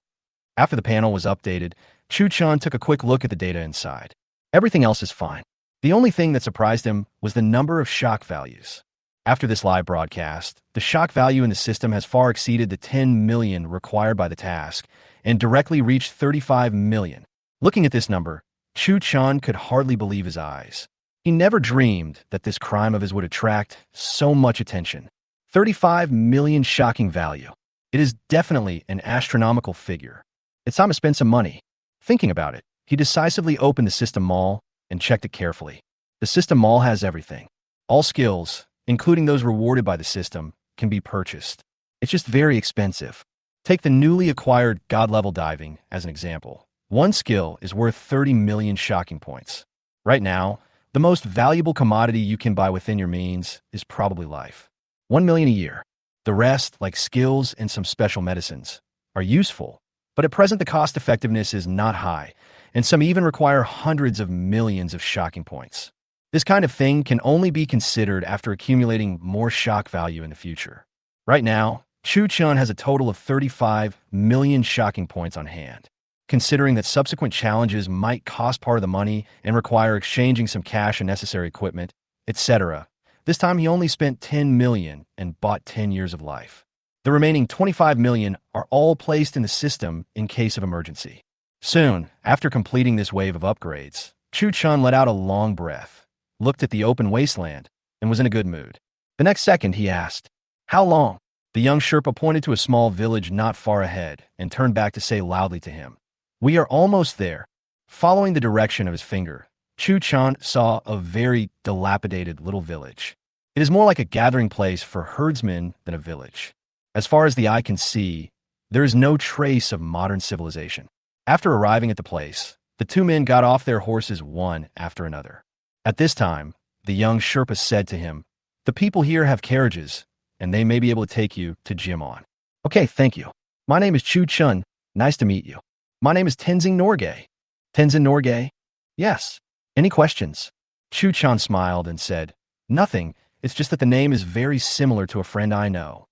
After the panel was updated, Chu Chun took a quick look at the data inside. Everything else is fine. The only thing that surprised him was the number of shock values. After this live broadcast, the shock value in the system has far exceeded the 10 million required by the task and directly reached 35 million. Looking at this number, Chu Chun could hardly believe his eyes. He never dreamed that this crime of his would attract so much attention. 35 million shocking value. It is definitely an astronomical figure. It's time to spend some money. Thinking about it, he decisively opened the system mall and checked it carefully. The system mall has everything. All skills, including those rewarded by the system, can be purchased. It's just very expensive. Take the newly acquired God-level diving as an example. One skill is worth 30 million shocking points. Right now, the most valuable commodity you can buy within your means is probably life. 1 million a year. The rest, like skills and some special medicines, are useful, but at present the cost effectiveness is not high, and some even require hundreds of millions of shocking points. This kind of thing can only be considered after accumulating more shock value in the future. Right now, Chu Chun has a total of 35 million shocking points on hand. Considering that subsequent challenges might cost part of the money and require exchanging some cash and necessary equipment, etc., this time he only spent 10 million and bought 10 years of life. The remaining 25 million are all placed in the system in case of emergency. Soon, after completing this wave of upgrades, Chu Chun let out a long breath, looked at the open wasteland, and was in a good mood. The next second, he asked, "How long?" The young Sherpa pointed to a small village not far ahead and turned back to say loudly to him, "We are almost there." Following the direction of his finger, Chu Chun saw a very dilapidated little village. It is more like a gathering place for herdsmen than a village. As far as the eye can see, there is no trace of modern civilization. After arriving at the place, the two men got off their horses one after another. At this time, the young Sherpa said to him, "The people here have carriages, and they may be able to take you to Jimon." "Okay, thank you. My name is Chu Chun. Nice to meet you." "My name is Tenzing Norgay." "Tenzing Norgay?" "Yes. Any questions?" Chu Chun smiled and said, "Nothing. It's just that the name is very similar to a friend I know."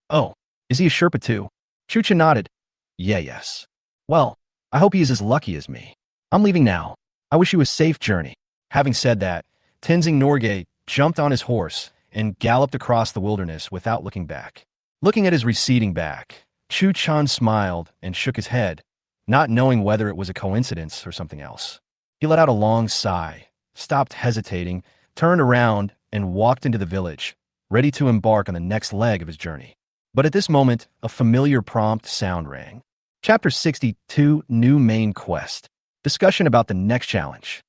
"Oh, is he a Sherpa too?" Chu Chun nodded. Yes. "Well, I hope he is as lucky as me. I'm leaving now. I wish you a safe journey." Having said that, Tenzing Norgay jumped on his horse and galloped across the wilderness without looking back. Looking at his receding back, Chu Chun smiled and shook his head, not knowing whether it was a coincidence or something else. He let out a long sigh, stopped hesitating, turned around, and walked into the village, ready to embark on the next leg of his journey. But at this moment, a familiar prompt sound rang. Chapter 62, New Main Quest. Discussion about the next challenge.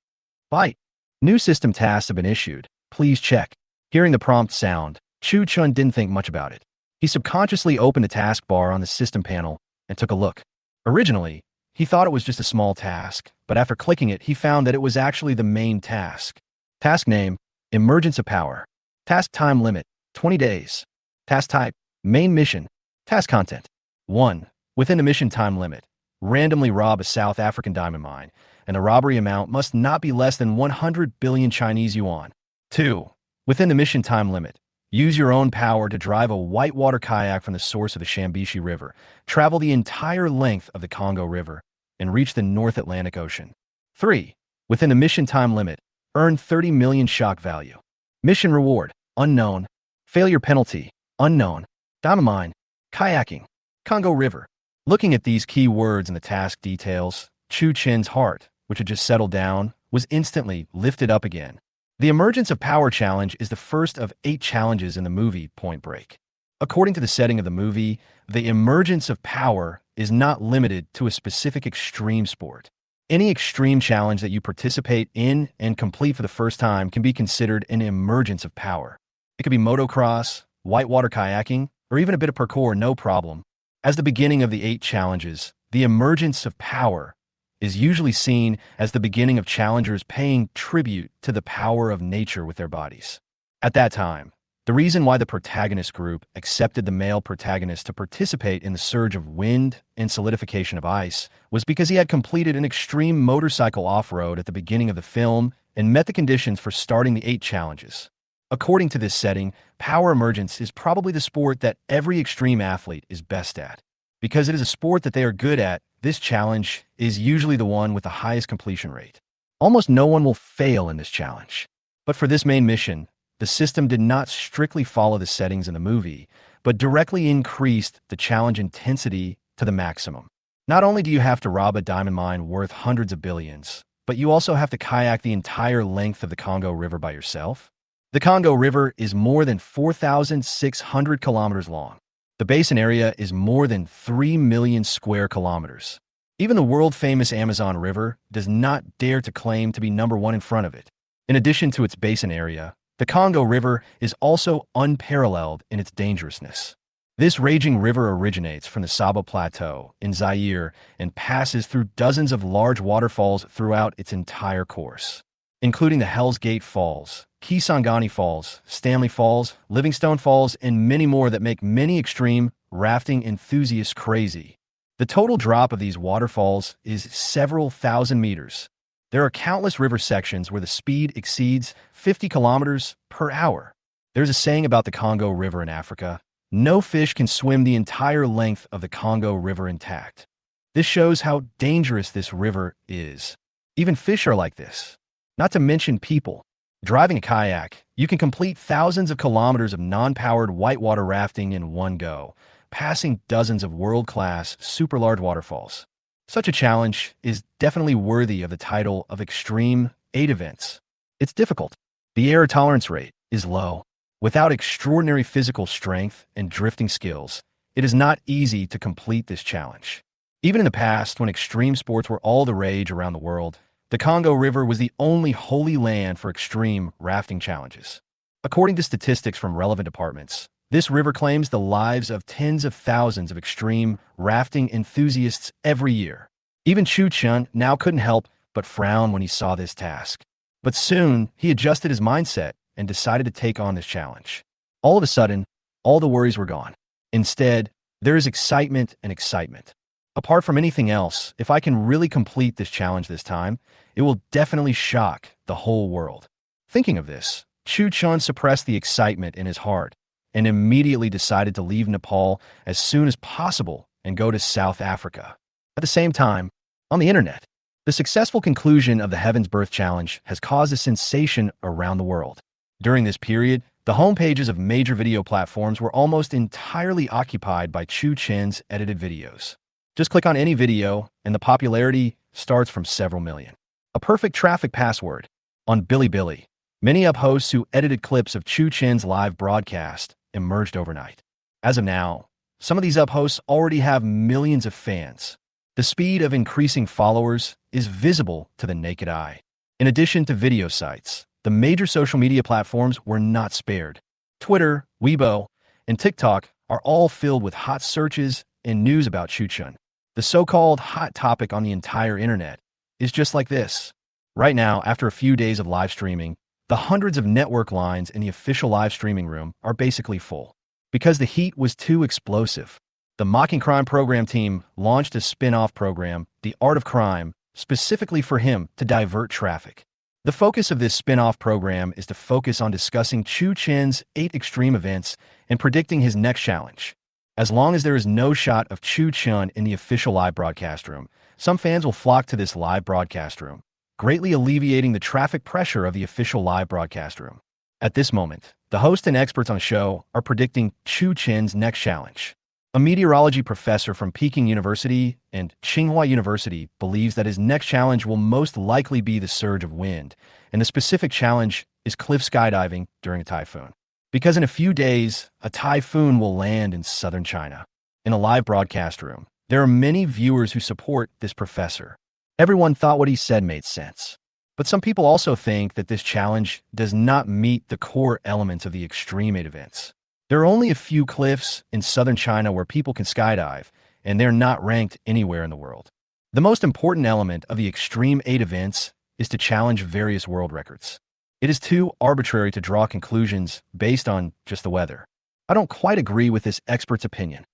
Fight. New system tasks have been issued. Please check. Hearing the prompt sound, Chu Chun didn't think much about it. He subconsciously opened the taskbar on the system panel and took a look. Originally, he thought it was just a small task, but after clicking it, he found that it was actually the main task. Task name, Emergence of Power. Task time limit, 20 days. Task type, main mission. Task content, 1. Within the mission time limit, randomly rob a South African diamond mine, and the robbery amount must not be less than 100 billion Chinese yuan. 2. Within the mission time limit, use your own power to drive a whitewater kayak from the source of the Shambishi River, travel the entire length of the Congo River, and reach the North Atlantic Ocean. 3. Within the mission time limit, earn 30 million shock value. Mission reward, unknown. Failure penalty, unknown. Diamond mine, kayaking, Congo River. Looking at these key words in the task details, Chu Chen's heart, which had just settled down, was instantly lifted up again. The Emergence of Power challenge is the first of 8 challenges in the movie Point Break. According to the setting of the movie, the Emergence of Power is not limited to a specific extreme sport. Any extreme challenge that you participate in and complete for the first time can be considered an emergence of power. It could be motocross, whitewater kayaking, or even a bit of parkour, no problem. As the beginning of the 8 challenges, the Emergence of Power is usually seen as the beginning of challengers paying tribute to the power of nature with their bodies. At that time, the reason why the protagonist group accepted the male protagonist to participate in the surge of wind and solidification of ice was because he had completed an extreme motorcycle off-road at the beginning of the film and met the conditions for starting the 8 challenges. According to this setting, power emergence is probably the sport that every extreme athlete is best at. Because it is a sport that they are good at, this challenge is usually the one with the highest completion rate. Almost no one will fail in this challenge. But for this main mission, the system did not strictly follow the settings in the movie, but directly increased the challenge intensity to the maximum. Not only do you have to rob a diamond mine worth hundreds of billions, but you also have to kayak the entire length of the Congo River by yourself. The Congo River is more than 4,600 kilometers long. The basin area is more than 3 million square kilometers. Even the world-famous Amazon River does not dare to claim to be number 1 in front of it. In addition to its basin area, the Congo River is also unparalleled in its dangerousness. This raging river originates from the Saba Plateau in Zaire and passes through dozens of large waterfalls throughout its entire course. including the Hell's Gate Falls, Kisangani Falls, Stanley Falls, Livingstone Falls, and many more that make many extreme rafting enthusiasts crazy. The total drop of these waterfalls is several thousand meters. There are countless river sections where the speed exceeds 50 kilometers per hour. There's a saying about the Congo River in Africa: no fish can swim the entire length of the Congo River intact. This shows how dangerous this river is. Even fish are like this. Not to mention people. Driving a kayak, you can complete thousands of kilometers of non-powered whitewater rafting in one go, passing dozens of world-class, super large waterfalls. Such a challenge is definitely worthy of the title of Extreme 8 Events. It's difficult. The error tolerance rate is low. Without extraordinary physical strength and drifting skills, it is not easy to complete this challenge. Even in the past, when extreme sports were all the rage around the world, the Congo River was the only holy land for extreme rafting challenges. According to statistics from relevant departments, this river claims the lives of tens of thousands of extreme rafting enthusiasts every year. Even Chu Chun now couldn't help but frown when he saw this task. But soon, he adjusted his mindset and decided to take on this challenge. All of a sudden, all the worries were gone. Instead, there is excitement and excitement. Apart from anything else, if I can really complete this challenge this time, it will definitely shock the whole world. Thinking of this, Chu Chun suppressed the excitement in his heart and immediately decided to leave Nepal as soon as possible and go to South Africa. At the same time, on the internet, the successful conclusion of the Heaven's Birth Challenge has caused a sensation around the world. During this period, the homepages of major video platforms were almost entirely occupied by Chu Chen's edited videos. Just click on any video, and the popularity starts from several million. A perfect traffic password. On Bilibili, many hosts who edited clips of Chu Chen's live broadcast emerged overnight. As of now, some of these hosts already have millions of fans. The speed of increasing followers is visible to the naked eye. In addition to video sites, the major social media platforms were not spared. Twitter, Weibo, and TikTok are all filled with hot searches and news about Chu Chun. The so-called hot topic on the entire internet is just like this. Right now, after a few days of live streaming, the hundreds of network lines in the official live streaming room are basically full. Because the heat was too explosive, the Mocking Crime program team launched a spin-off program, The Art of Crime, specifically for him to divert traffic. The focus of this spin-off program is to focus on discussing Chu Chen's 8 extreme events and predicting his next challenge. As long as there is no shot of Chu Chun in the official live broadcast room, some fans will flock to this live broadcast room, greatly alleviating the traffic pressure of the official live broadcast room. At this moment, the host and experts on the show are predicting Chu Chen's next challenge. A meteorology professor from Peking University and Tsinghua University believes that his next challenge will most likely be the surge of wind, and the specific challenge is cliff skydiving during a typhoon. Because in a few days, a typhoon will land in southern China. In a live broadcast room, there are many viewers who support this professor. Everyone thought what he said made sense. But some people also think that this challenge does not meet the core elements of the Extreme 8 events. There are only a few cliffs in southern China where people can skydive, and they're not ranked anywhere in the world. The most important element of the Extreme 8 events is to challenge various world records. It is too arbitrary to draw conclusions based on just the weather. I don't quite agree with this expert's opinion.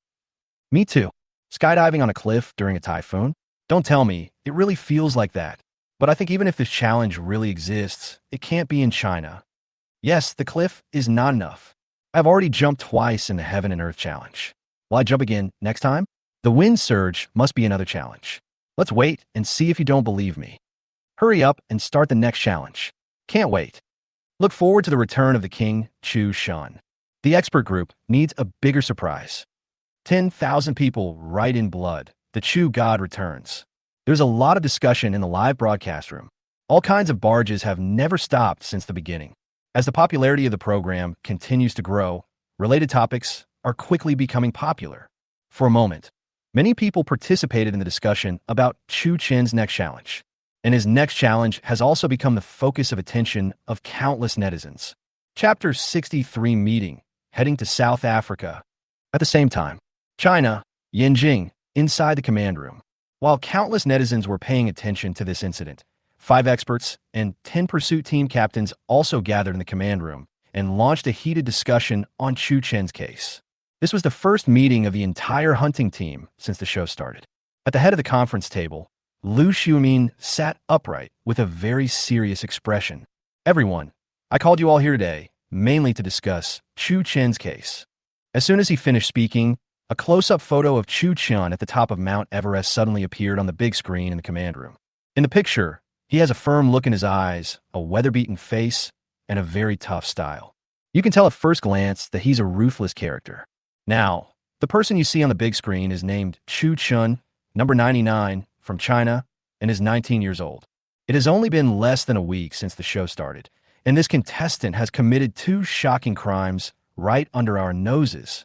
Me too. Skydiving on a cliff during a typhoon? Don't tell me, it really feels like that. But I think even if this challenge really exists, it can't be in China. Yes, the cliff is not enough. I've already jumped twice in the Heaven and Earth challenge. Will I jump again next time? The wind surge must be another challenge. Let's wait and see if you don't believe me. Hurry up and start the next challenge. Can't wait. Look forward to the return of the King, Chu Chun. The expert group needs a bigger surprise. 10,000 people write in blood. The Chu God returns. There's a lot of discussion in the live broadcast room. All kinds of barges have never stopped since the beginning. As the popularity of the program continues to grow, related topics are quickly becoming popular. For a moment, many people participated in the discussion about Chu Chen's next challenge, and his next challenge has also become the focus of attention of countless netizens. Chapter 63 Meeting, heading to South Africa. At the same time, China, Yanjing, inside the command room. While countless netizens were paying attention to this incident, 5 experts and 10 pursuit team captains also gathered in the command room and launched a heated discussion on Chu Chen's case. This was the first meeting of the entire hunting team since the show started. At the head of the conference table, Lu Xiumin sat upright with a very serious expression. "Everyone, I called you all here today, mainly to discuss Chu Chen's case." As soon as he finished speaking, a close-up photo of Chu Chun at the top of Mount Everest suddenly appeared on the big screen in the command room. In the picture, he has a firm look in his eyes, a weather-beaten face, and a very tough style. You can tell at first glance that he's a ruthless character. Now, the person you see on the big screen is named Chu Chun, number 99, from China, and is 19 years old. It has only been less than a week since the show started, and this contestant has committed 2 shocking crimes right under our noses.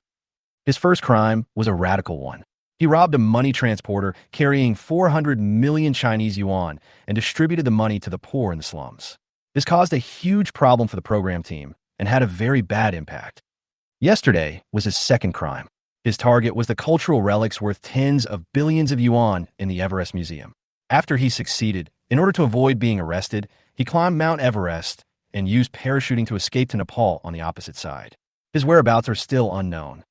His first crime was a radical one. He robbed a money transporter carrying 400 million Chinese yuan and distributed the money to the poor in the slums. This caused a huge problem for the program team and had a very bad impact. Yesterday was his second crime. His target was the cultural relics worth tens of billions of yuan in the Everest Museum. After he succeeded, in order to avoid being arrested, he climbed Mount Everest and used parachuting to escape to Nepal on the opposite side. His whereabouts are still unknown.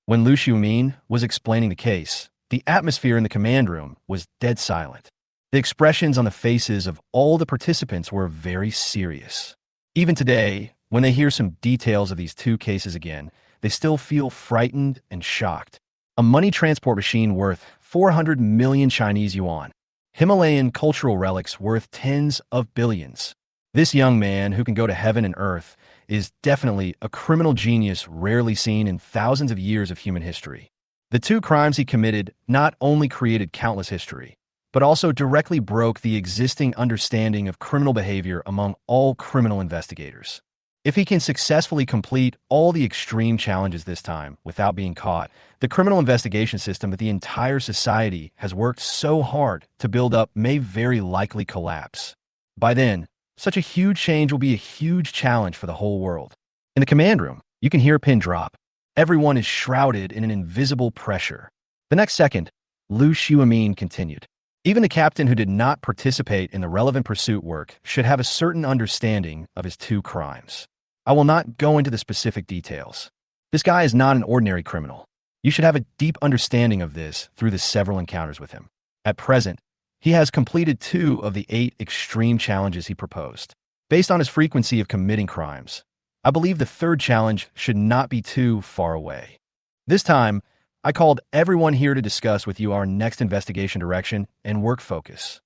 When Lu Xiumin was explaining the case, the atmosphere in the command room was dead silent. The expressions on the faces of all the participants were very serious. Even today, when they hear some details of these 2 cases again, they still feel frightened and shocked. A money transport machine worth 400 million Chinese yuan. Himalayan cultural relics worth tens of billions. This young man, who can go to heaven and earth, is definitely a criminal genius rarely seen in thousands of years of human history. The 2 crimes he committed not only created countless history, but also directly broke the existing understanding of criminal behavior among all criminal investigators. If he can successfully complete all the extreme challenges this time without being caught, the criminal investigation system that the entire society has worked so hard to build up may very likely collapse. By then, such a huge change will be a huge challenge for the whole world. In the command room, you can hear a pin drop. Everyone is shrouded in an invisible pressure. The next second, Lu Xiumin continued. Even the captain who did not participate in the relevant pursuit work should have a certain understanding of his 2 crimes. I will not go into the specific details. This guy is not an ordinary criminal. You should have a deep understanding of this through the several encounters with him. At present, he has completed 2 of the 8 extreme challenges he proposed. Based on his frequency of committing crimes, I believe the 3rd challenge should not be too far away. This time, I called everyone here to discuss with you our next investigation direction and work focus.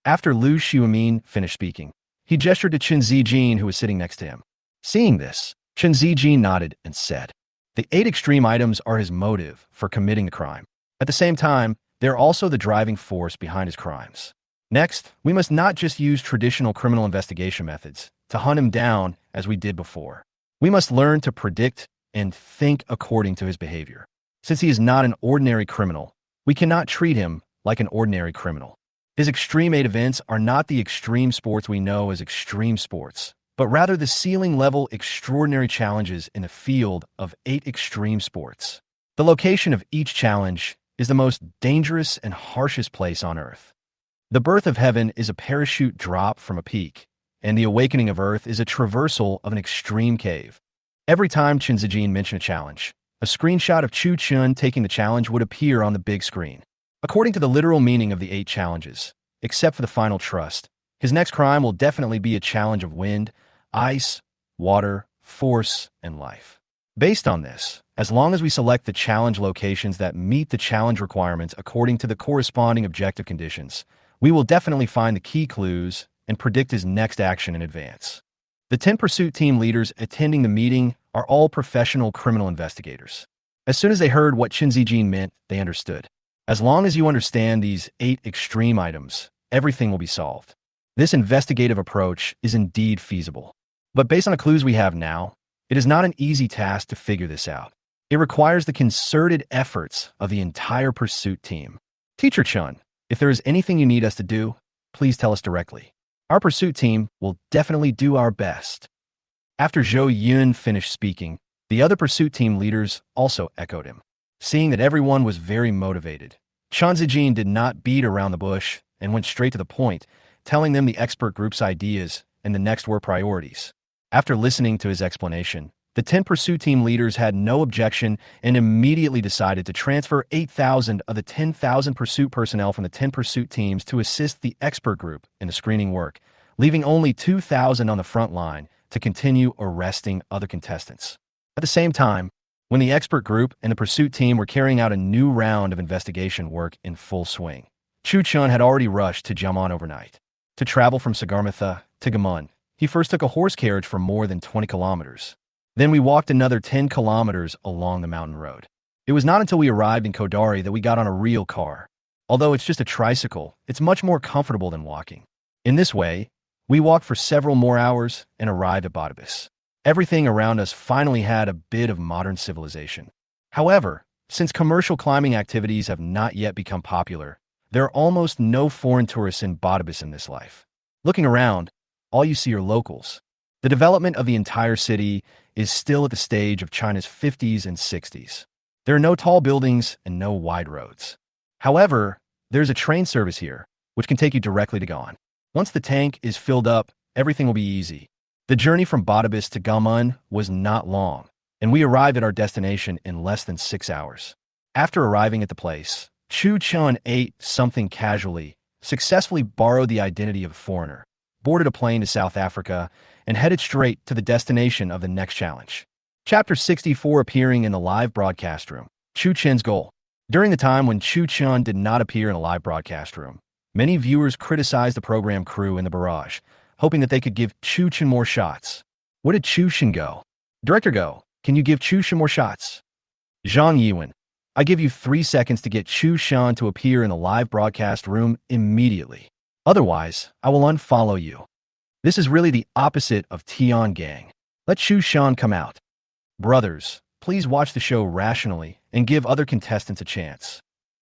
After Lu Xiumin finished speaking, he gestured to Chen Zijin, who was sitting next to him. Seeing this, Chen Zijin nodded and said, "The 8 extreme items are his motive for committing the crime. At the same time, they're also the driving force behind his crimes. Next, we must not just use traditional criminal investigation methods to hunt him down as we did before. We must learn to predict and think according to his behavior. Since he is not an ordinary criminal, we cannot treat him like an ordinary criminal. His Extreme 8 events are not the extreme sports we know as extreme sports, but rather the ceiling-level extraordinary challenges in the field of 8 extreme sports. The location of each challenge is the most dangerous and harshest place on Earth. The birth of heaven is a parachute drop from a peak, and the awakening of Earth is a traversal of an extreme cave. Every time Chen Zijin mentioned a challenge, a screenshot of Chu Chun taking the challenge would appear on the big screen. According to the literal meaning of the 8 challenges, except for the final trust, his next crime will definitely be a challenge of wind, ice, water, force, and life. Based on this, as long as we select the challenge locations that meet the challenge requirements according to the corresponding objective conditions, we will definitely find the key clues and predict his next action in advance. The 10 pursuit team leaders attending the meeting are all professional criminal investigators. As soon as they heard what Chen Zijin meant, they understood. As long as you understand these 8 extreme items, everything will be solved. This investigative approach is indeed feasible. But based on the clues we have now, it is not an easy task to figure this out. It requires the concerted efforts of the entire pursuit team. Teacher Chun, if there is anything you need us to do, please tell us directly. Our pursuit team will definitely do our best. After Zhou Yun finished speaking, the other pursuit team leaders also echoed him. Seeing that everyone was very motivated, Chen Zijin did not beat around the bush and went straight to the point, telling them the expert group's ideas and the next were priorities. After listening to his explanation, the 10 pursuit team leaders had no objection and immediately decided to transfer 8,000 of the 10,000 pursuit personnel from the 10 pursuit teams to assist the expert group in the screening work, leaving only 2,000 on the front line to continue arresting other contestants. At the same time, when the expert group and the pursuit team were carrying out a new round of investigation work in full swing, Chu Chun had already rushed to Jamon overnight. To travel from Sagarmatha to Gamun, he first took a horse carriage for more than 20 kilometers. Then we walked another 10 kilometers along the mountain road. It was not until we arrived in Kodari that we got on a real car. Although it's just a tricycle, it's much more comfortable than walking. In this way, we walked for several more hours and arrived at Badabis. Everything around us finally had a bit of modern civilization. However, since commercial climbing activities have not yet become popular, there are almost no foreign tourists in Badabis in this life. Looking around, all you see are locals. The development of the entire city is still at the stage of China's 50s and 60s. There are no tall buildings and no wide roads. However, there's a train service here, which can take you directly to Gan. Once the tank is filled up, everything will be easy. The journey from Badabis to Gamun was not long, and we arrived at our destination in less than 6 hours. After arriving at the place, Chu Chun ate something casually, successfully borrowed the identity of a foreigner, boarded a plane to South Africa, and headed straight to the destination of the next challenge. Chapter 64 appearing in the live broadcast room. Chu Chen's goal. During the time when Chu Chun did not appear in a live broadcast room, many viewers criticized the program crew in the barrage, hoping that they could give Chu Chen more shots. Where did Chu Chen go? Director Go, can you give Chu Chen more shots? Zhang Yiwen, I give you 3 seconds to get Chu Shan to appear in the live broadcast room immediately. Otherwise, I will unfollow you. This is really the opposite of Tian Gang. Let Chu Shan come out. Brothers, please watch the show rationally and give other contestants a chance.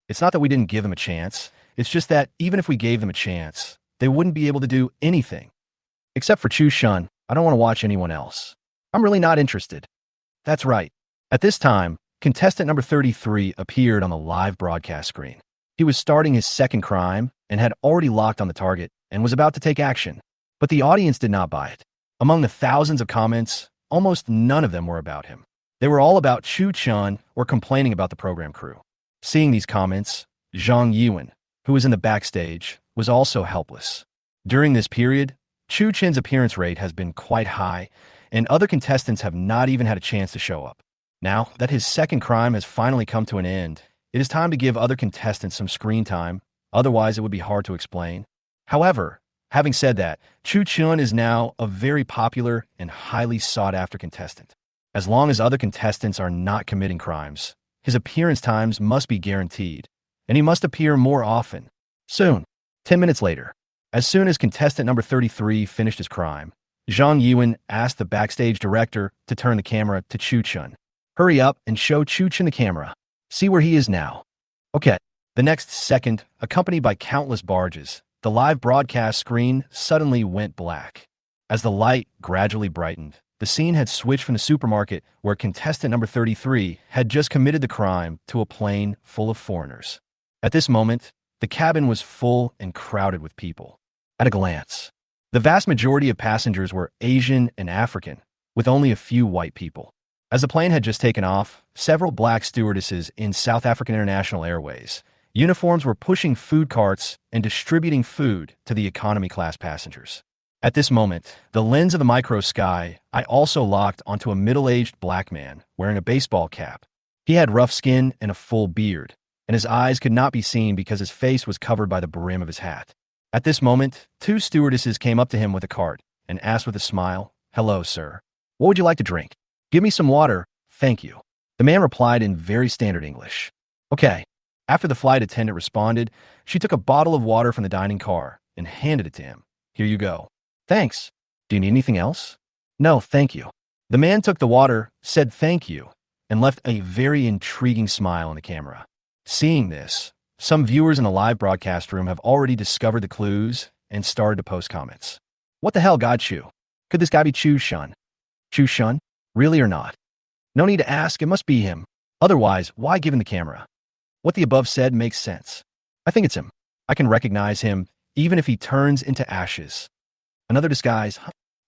It's not that we didn't give them a chance, it's just that even if we gave them a chance, they wouldn't be able to do anything. Except for Chu Chun, I don't want to watch anyone else. I'm really not interested. That's right. At this time, contestant number 33 appeared on the live broadcast screen. He was starting his second crime and had already locked on the target and was about to take action. But the audience did not buy it. Among the thousands of comments, almost none of them were about him. They were all about Chu Chun or complaining about the program crew. Seeing these comments, Zhang Yiwen, who was in the backstage, was also helpless. During this period, Chu Chen's appearance rate has been quite high, and other contestants have not even had a chance to show up. Now that his second crime has finally come to an end, it is time to give other contestants some screen time, otherwise it would be hard to explain. However, having said that, Chu Chun is now a very popular and highly sought-after contestant. As long as other contestants are not committing crimes, his appearance times must be guaranteed, and he must appear more often. Soon, 10 minutes later, as soon as contestant number 33 finished his crime, Zhang Yiwen asked the backstage director to turn the camera to Chu Chun. Hurry up and show Chu Chun the camera. See where he is now. Okay. The next second, accompanied by countless barges, the live broadcast screen suddenly went black. As the light gradually brightened, the scene had switched from the supermarket where contestant number 33 had just committed the crime to a plane full of foreigners. At this moment, the cabin was full and crowded with people. At a glance, the vast majority of passengers were Asian and African, with only a few white people. As the plane had just taken off, several black stewardesses in South African International Airways uniforms were pushing food carts and distributing food to the economy class passengers. At this moment, the lens of the micro sky I also locked onto a middle-aged black man wearing a baseball cap. He had rough skin and a full beard, and his eyes could not be seen because his face was covered by the brim of his hat. At this moment, 2 stewardesses came up to him with a cart and asked with a smile, "Hello, sir. What would you like to drink?" "Give me some water, thank you." The man replied in very standard English. "Okay." After the flight attendant responded, she took a bottle of water from the dining car and handed it to him. "Here you go." "Thanks. Do you need anything else?" "No, thank you." The man took the water, said thank you, and left a very intriguing smile on the camera. Seeing this, some viewers in the live broadcast room have already discovered the clues and started to post comments. What the hell got you? Could this guy be Chu Chun? Chu Chun? Really or not? No need to ask, it must be him. Otherwise, why give him the camera? What the above said makes sense. I think it's him. I can recognize him. even if he turns into ashes. Another disguise.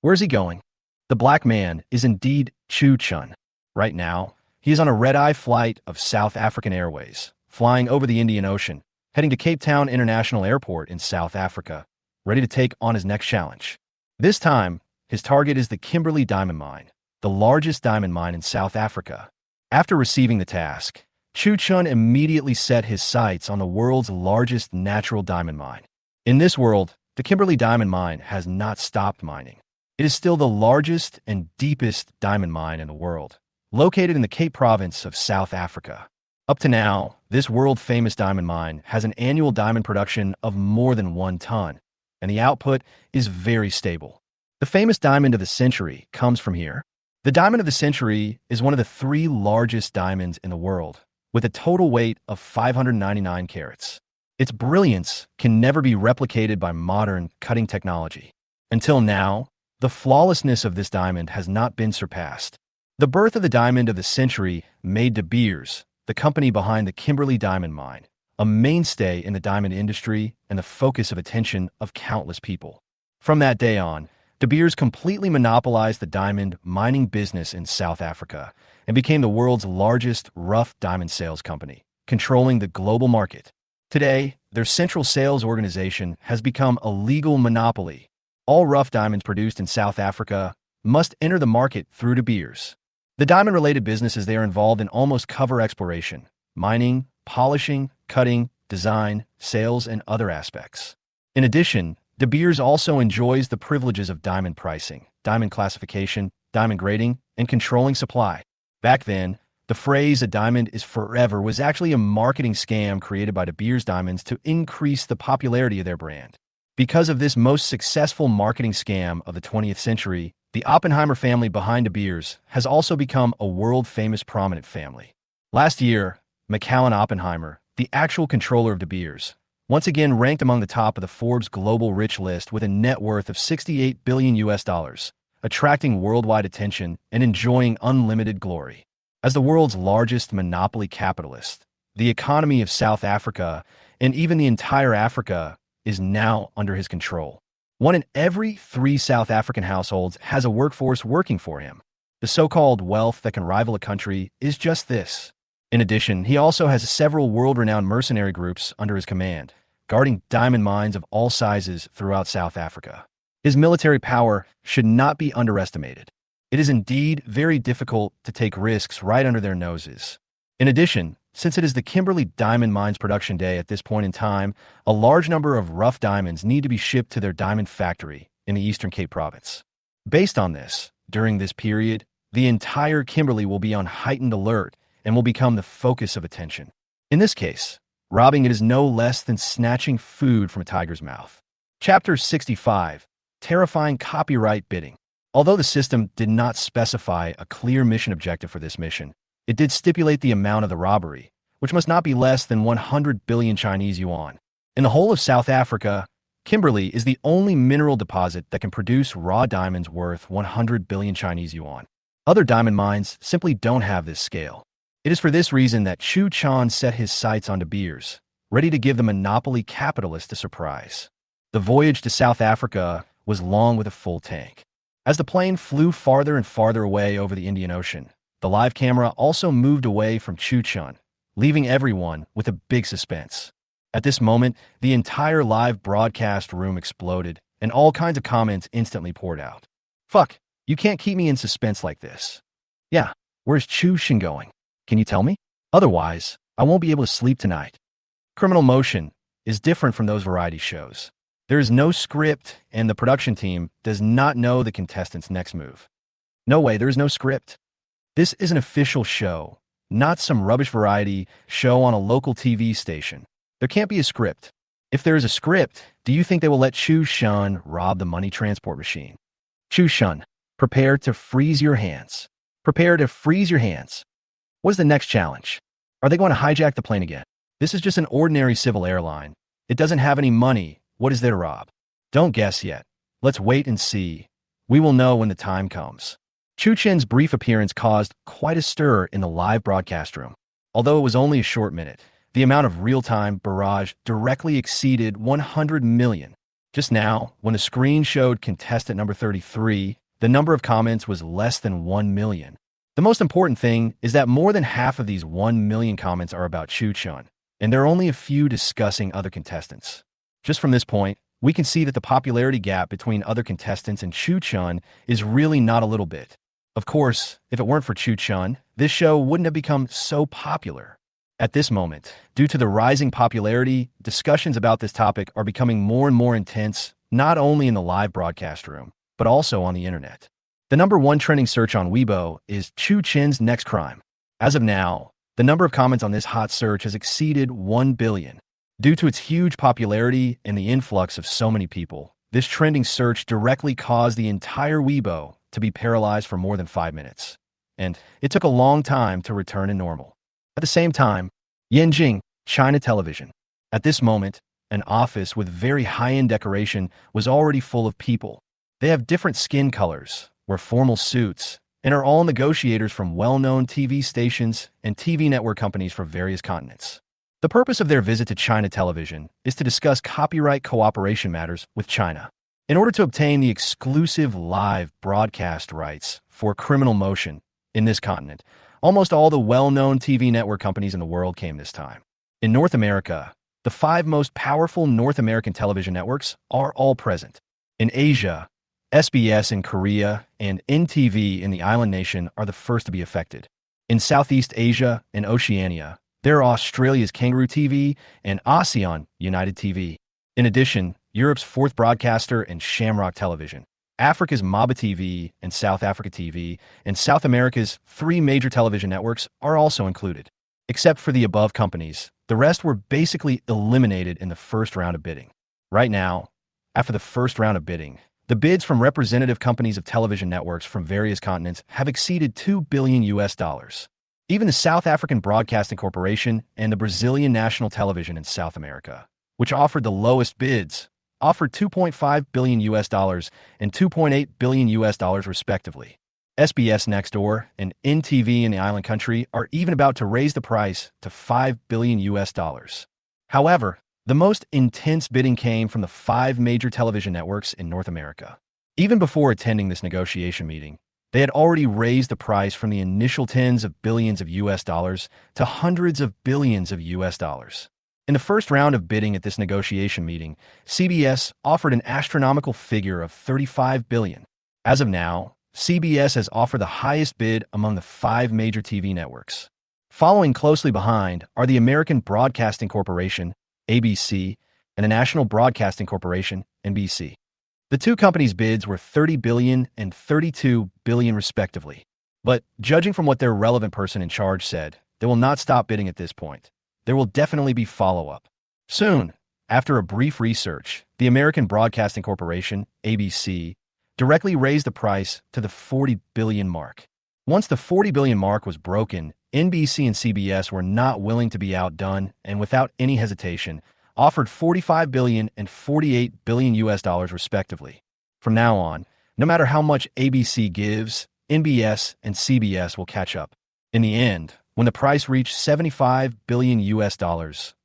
Where's he going? The black man is indeed Chu Chun. Right now, he is on a red-eye flight of South African Airways, flying over the Indian Ocean, heading to Cape Town International Airport in South Africa, ready to take on his next challenge. This time, his target is the Kimberly diamond mine, the largest diamond mine in South Africa. After receiving the task, Chu Chun immediately set his sights on the world's largest natural diamond mine. In this world, the Kimberly diamond mine has not stopped mining. It is still the largest and deepest diamond mine in the world, located in the Cape Province of South Africa. Up to now, this world-famous diamond mine has an annual diamond production of more than 1 ton, and the output is very stable. The famous diamond of the century comes from here. The diamond of the century is one of the 3 largest diamonds in the world, with a total weight of 599 carats. Its brilliance can never be replicated by modern cutting technology. Until now, the flawlessness of this diamond has not been surpassed. The birth of the diamond of the century made De Beers, the company behind the Kimberly diamond mine, a mainstay in the diamond industry and the focus of attention of countless people. From that day on, De Beers completely monopolized the diamond mining business in South Africa and became the world's largest rough diamond sales company, controlling the global market. Today, their central sales organization has become a legal monopoly. All rough diamonds produced in South Africa must enter the market through De Beers. The diamond-related businesses they are involved in almost cover exploration, mining, polishing, cutting, design, sales, and other aspects. In addition, De Beers also enjoys the privileges of diamond pricing, diamond classification, diamond grading, and controlling supply. Back then, the phrase "a diamond is forever" was actually a marketing scam created by De Beers Diamonds to increase the popularity of their brand. Because of this most successful marketing scam of the 20th century, the Oppenheimer family behind De Beers has also become a world-famous prominent family. Last year, Macallan Oppenheimer, the actual controller of De Beers, once again ranked among the top of the Forbes Global Rich list with a net worth of $68 billion, attracting worldwide attention and enjoying unlimited glory. As the world's largest monopoly capitalist, the economy of South Africa, and even the entire Africa, is now under his control. 1 in every 3 South African households has a workforce working for him. The so-called wealth that can rival a country is just this. In addition, he also has several world-renowned mercenary groups under his command, guarding diamond mines of all sizes throughout South Africa. His military power should not be underestimated. It is indeed very difficult to take risks right under their noses. In addition, since it is the Kimberly Diamond Mine's production day at this point in time, a large number of rough diamonds need to be shipped to their diamond factory in the Eastern Cape Province. Based on this, during this period, the entire Kimberly will be on heightened alert and will become the focus of attention. In this case, robbing it is no less than snatching food from a tiger's mouth. Chapter 65. Terrifying Copyright Bidding. Although the system did not specify a clear mission objective for this mission, it did stipulate the amount of the robbery, which must not be less than 100 billion Chinese yuan. In the whole of South Africa, Kimberly is the only mineral deposit that can produce raw diamonds worth 100 billion Chinese yuan. Other diamond mines simply don't have this scale. It is for this reason that Chu Chen set his sights on De Beers, ready to give the monopoly capitalist a surprise. The voyage to South Africa was long with a full tank. As the plane flew farther and farther away over the Indian Ocean, the live camera also moved away from Chu Chun, leaving everyone with a big suspense. At this moment, the entire live broadcast room exploded, and all kinds of comments instantly poured out. "Fuck, you can't keep me in suspense like this." "Yeah, where's Chu Chen going? Can you tell me? Otherwise, I won't be able to sleep tonight." Criminal Motion is different from those variety shows. There is no script, and the production team does not know the contestants' next move. No way, there is no script. This is an official show, not some rubbish variety show on a local TV station. There can't be a script. If there is a script, do you think they will let Chu Chun rob the money transport machine? Chu Chun, prepare to freeze your hands. Prepare to freeze your hands. What is the next challenge? Are they going to hijack the plane again? This is just an ordinary civil airline. It doesn't have any money. What is there to rob? Don't guess yet. Let's wait and see. We will know when the time comes. Chu Chen's brief appearance caused quite a stir in the live broadcast room. Although it was only a short minute, The amount of real-time barrage directly exceeded 100 million. Just now, when the screen showed contestant number 33, the number of comments was less than 1 million. The most important thing is that more than half of these 1 million comments are about Chu Chun, and there are only a few discussing other contestants. Just from this point, we can see that the popularity gap between other contestants and Chu Chun is really not a little bit. Of course, if it weren't for Chu Chun, this show wouldn't have become so popular. At this moment, due to the rising popularity, discussions about this topic are becoming more and more intense, not only in the live broadcast room, but also on the internet. The number one trending search on Weibo is Chu Chen's next crime. As of now, the number of comments on this hot search has exceeded 1 billion. Due to its huge popularity and the influx of so many people, this trending search directly caused the entire Weibo to be paralyzed for more than 5 minutes. And it took a long time to return to normal. At the same time, Yanjing, China television. At this moment, an office with very high-end decoration was already full of people. They have different skin colors, wear formal suits, and are all negotiators from well-known TV stations and TV network companies from various continents. The purpose of their visit to China television is to discuss copyright cooperation matters with China. In order to obtain the exclusive live broadcast rights for Criminal Motion in this continent, almost all the well-known TV network companies in the world came this time. In North America, the 5 most powerful North American television networks are all present. In Asia, SBS in Korea and NTV in the island nation are the first to be affected. In Southeast Asia and Oceania, there are Australia's Kangaroo TV and ASEAN United TV. In addition, Europe's 4th broadcaster and Shamrock Television, Africa's Maba TV and South Africa TV, and South America's 3 major television networks are also included. Except for the above companies, the rest were basically eliminated in the first round of bidding. Right now, after the first round of bidding, the bids from representative companies of television networks from various continents have exceeded $2 billion. Even the South African Broadcasting Corporation and the Brazilian National Television in South America, which offered the lowest bids, offered $2.5 billion and $2.8 billion respectively. SBS Next Door and NTV in the island country are even about to raise the price to $5 billion. However, the most intense bidding came from the 5 major television networks in North America. Even before attending this negotiation meeting, they had already raised the price from the initial tens of billions of US dollars to hundreds of billions of US dollars. In the first round of bidding at this negotiation meeting, CBS offered an astronomical figure of $35 billion. As of now, CBS has offered the highest bid among the 5 major TV networks. Following closely behind are the American Broadcasting Corporation, ABC, and the National Broadcasting Corporation, NBC. The 2 companies' bids were $30 billion and $32 billion respectively. But judging from what their relevant person in charge said, they will not stop bidding at this point. There will definitely be follow-up. Soon, after a brief research, the American Broadcasting Corporation, ABC, directly raised the price to the $40 billion mark. Once the $40 billion mark was broken, NBC and CBS were not willing to be outdone and without any hesitation, offered $45 billion and $48 billion respectively. From now on, no matter how much ABC gives, NBS and CBS will catch up. In the end, when the price reached $75 billion,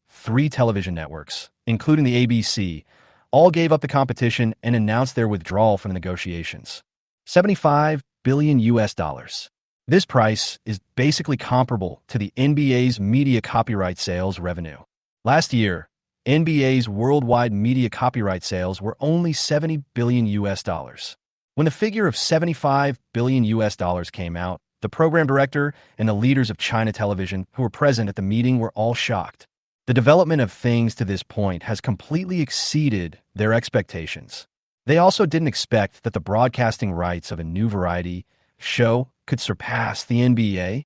3 television networks, including the ABC, all gave up the competition and announced their withdrawal from the negotiations. $75 billion. This price is basically comparable to the NBA's media copyright sales revenue. Last year, NBA's worldwide media copyright sales were only $70 billion. When the figure of $75 billion came out, the program director and the leaders of China television who were present at the meeting were all shocked. The development of things to this point has completely exceeded their expectations. They also didn't expect that the broadcasting rights of a new variety show could surpass the NBA.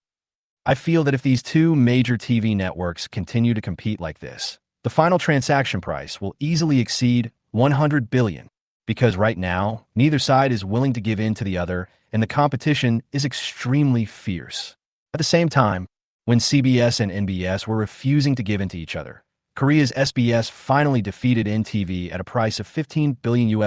I feel that if these 2 major TV networks continue to compete like this, the final transaction price will easily exceed $100 billion, because right now, neither side is willing to give in to the other, and the competition is extremely fierce. At the same time, when CBS and NBS were refusing to give in to each other, Korea's SBS finally defeated NTV at a price of $15 billion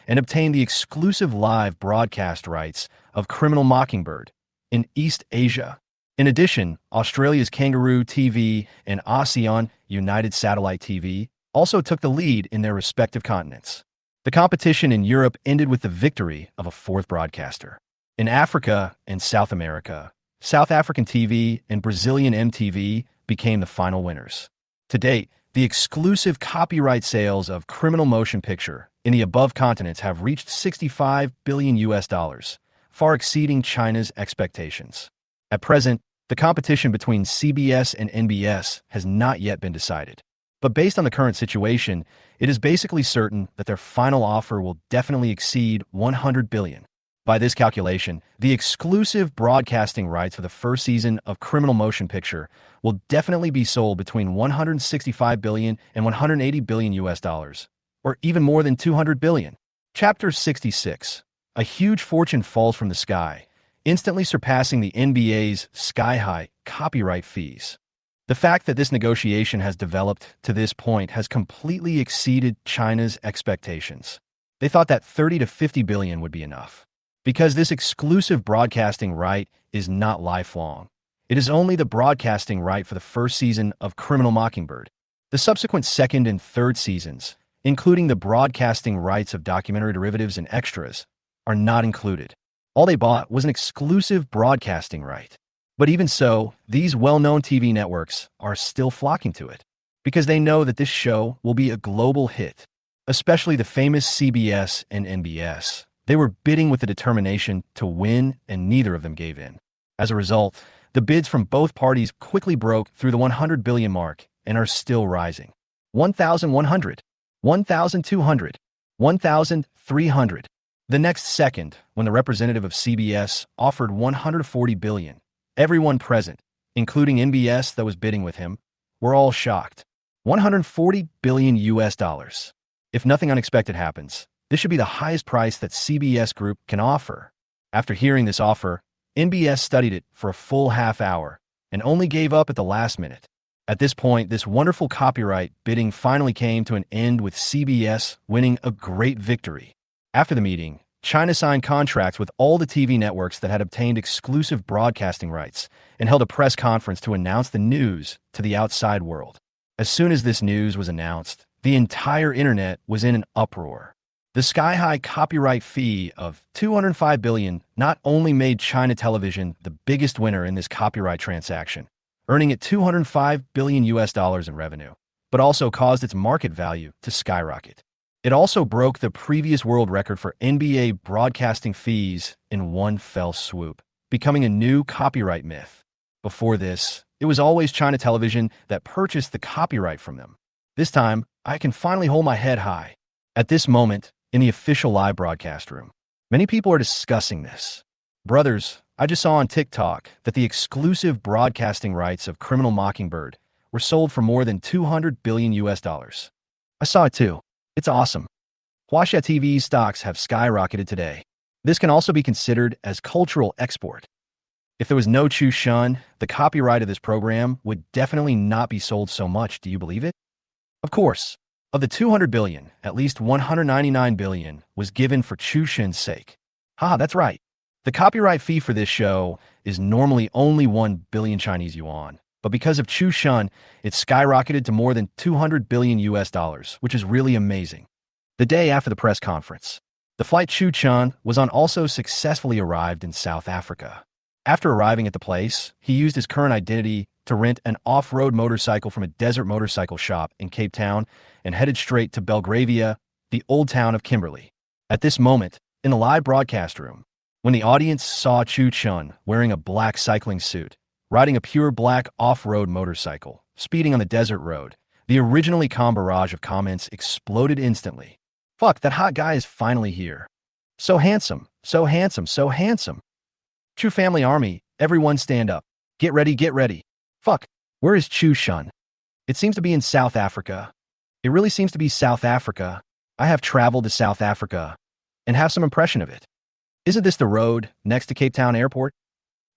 and obtained the exclusive live broadcast rights of Criminal Mockingbird in East Asia. In addition, Australia's Kangaroo TV and ASEAN United Satellite TV also took the lead in their respective continents. The competition in Europe ended with the victory of a fourth broadcaster. In Africa and South America, South African TV and Brazilian MTV became the final winners. To date, the exclusive copyright sales of Criminal Motion Picture in the above continents have reached $65 billion US, far exceeding China's expectations. At present, the competition between CBS and NBS has not yet been decided. But based on the current situation, it is basically certain that their final offer will definitely exceed $100 billion. By this calculation, the exclusive broadcasting rights for the first season of Criminal Motion Picture will definitely be sold between $165 billion and $180 billion US, or even more than $200 billion. Chapter 66. A huge fortune falls from the sky, instantly surpassing the NBA's sky-high copyright fees. The fact that this negotiation has developed to this point has completely exceeded China's expectations. They thought that 30 to 50 billion would be enough. Because this exclusive broadcasting right is not lifelong. It is only the broadcasting right for the first season of Criminal Mockingbird. The subsequent second and third seasons, including the broadcasting rights of documentary derivatives and extras, are not included. All they bought was an exclusive broadcasting right. But even so, these well-known TV networks are still flocking to it, because they know that this show will be a global hit, especially the famous CBS and NBS. They were bidding with the determination to win, and neither of them gave in. As a result, the bids from both parties quickly broke through the 100 billion mark and are still rising. 1,100, 1,200, 1,300. The next second, when the representative of CBS offered 140 billion, everyone present, including NBS that was bidding with him, were all shocked. 140 billion US. If nothing unexpected happens, this should be the highest price that CBS Group can offer. After hearing this offer, NBS studied it for a full half hour and only gave up at the last minute. At this point, this wonderful copyright bidding finally came to an end, with CBS winning a great victory. After the meeting, China signed contracts with all the TV networks that had obtained exclusive broadcasting rights and held a press conference to announce the news to the outside world. As soon as this news was announced, the entire internet was in an uproar. The sky-high copyright fee of $205 billion not only made China Television the biggest winner in this copyright transaction, earning it $205 billion US in revenue, but also caused its market value to skyrocket. It also broke the previous world record for NBA broadcasting fees in one fell swoop, becoming a new copyright myth. Before this, it was always China Television that purchased the copyright from them. This time, I can finally hold my head high. At this moment, in the official live broadcast room, many people are discussing this. Brothers, I just saw on TikTok that the exclusive broadcasting rights of Criminal Mockingbird were sold for more than $200 billion US. I saw it too. It's awesome. Huaxia TV stocks have skyrocketed today. This can also be considered as cultural export. If there was no Chu Chun, the copyright of this program would definitely not be sold so much. Do you believe it? Of course. Of the 200 billion, at least 199 billion was given for Chu Chen's sake. Haha, that's right. The copyright fee for this show is normally only 1 billion Chinese yuan, but because of Chu Chun, it skyrocketed to more than 200 billion US, which is really amazing. The day after the press conference, the flight Chu Chun was on also successfully arrived in South Africa. After arriving at the place, he used his current identity to rent an off-road motorcycle from a desert motorcycle shop in Cape Town and headed straight to Belgravia, the old town of Kimberly. At this moment, in the live broadcast room, when the audience saw Chu Chun wearing a black cycling suit, riding a pure black off-road motorcycle, speeding on the desert road, the originally calm barrage of comments exploded instantly. Fuck, that hot guy is finally here. So handsome, so handsome, so handsome. Chu family army, everyone stand up. Get ready, get ready. Fuck, where is Chu Chun? It seems to be in South Africa. It really seems to be South Africa. I have traveled to South Africa and have some impression of it. Isn't this the road next to Cape Town Airport?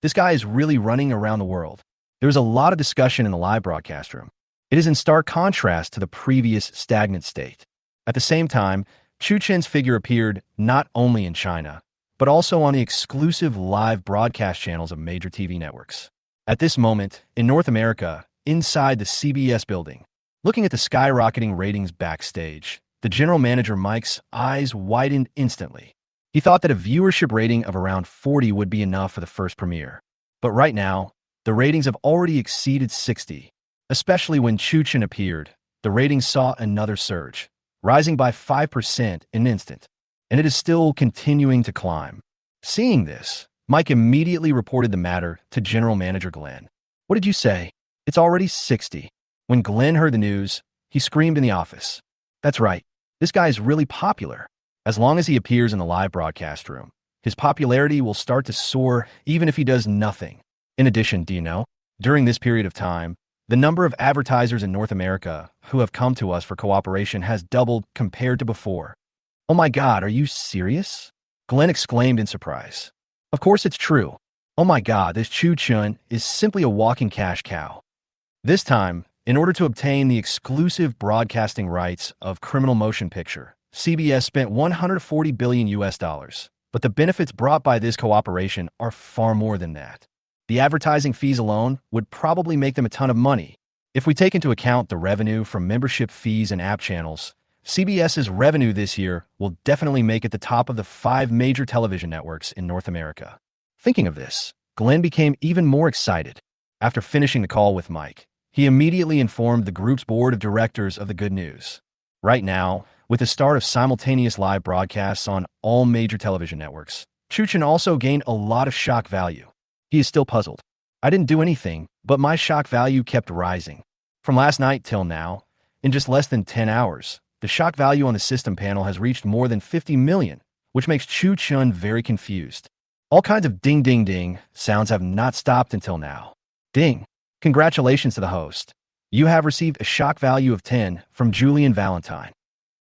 This guy is really running around the world. There was a lot of discussion in the live broadcast room. It is in stark contrast to the previous stagnant state. At the same time, Chu Chen's figure appeared not only in China, but also on the exclusive live broadcast channels of major TV networks. At this moment, in North America, inside the CBS building, looking at the skyrocketing ratings backstage, the general manager Mike's eyes widened instantly. He thought that a viewership rating of around 40 would be enough for the first premiere. But right now, the ratings have already exceeded 60. Especially when Chu Chen appeared, the ratings saw another surge, rising by 5% in an instant. And it is still continuing to climb. Seeing this, Mike immediately reported the matter to General Manager Glenn. "What did you say? It's already 60. When Glenn heard the news, he screamed in the office. "That's right. This guy is really popular. As long as he appears in the live broadcast room, his popularity will start to soar even if he does nothing." In addition, do you know, during this period of time, the number of advertisers in North America who have come to us for cooperation has doubled compared to before. "Oh my God, are you serious?" Glenn exclaimed in surprise. "Of course it's true. Oh my God, this Chu Chun is simply a walking cash cow." This time, in order to obtain the exclusive broadcasting rights of Criminal Motion Picture, CBS spent $140 billion US. But the benefits brought by this cooperation are far more than that. The advertising fees alone would probably make them a ton of money. If we take into account the revenue from membership fees and app channels, CBS's revenue this year will definitely make it the top of the 5 major television networks in North America. Thinking of this, Glenn became even more excited. After finishing the call with Mike, he immediately informed the group's board of directors of the good news. Right now, with the start of simultaneous live broadcasts on all major television networks, Chu Chen also gained a lot of shock value. He is still puzzled. "I didn't do anything, but my shock value kept rising. From last night till now, in just less than 10 hours, the shock value on the system panel has reached more than 50 million, which makes Chu Chun very confused. All kinds of ding ding ding sounds have not stopped until now. Ding. Congratulations to the host. You have received a shock value of 10 from Julian Valentine.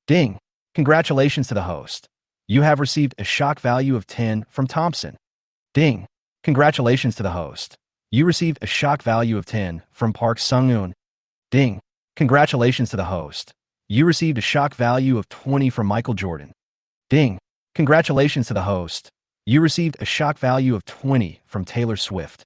Ding. Congratulations to the host. You have received a shock value of 10 from Thompson. Ding. Congratulations to the host. You received a shock value of 10 from Park Sung-eun. Ding. Congratulations to the host. You received a shock value of 20 from Michael Jordan. Ding. Congratulations to the host. You received a shock value of 20 from Taylor Swift.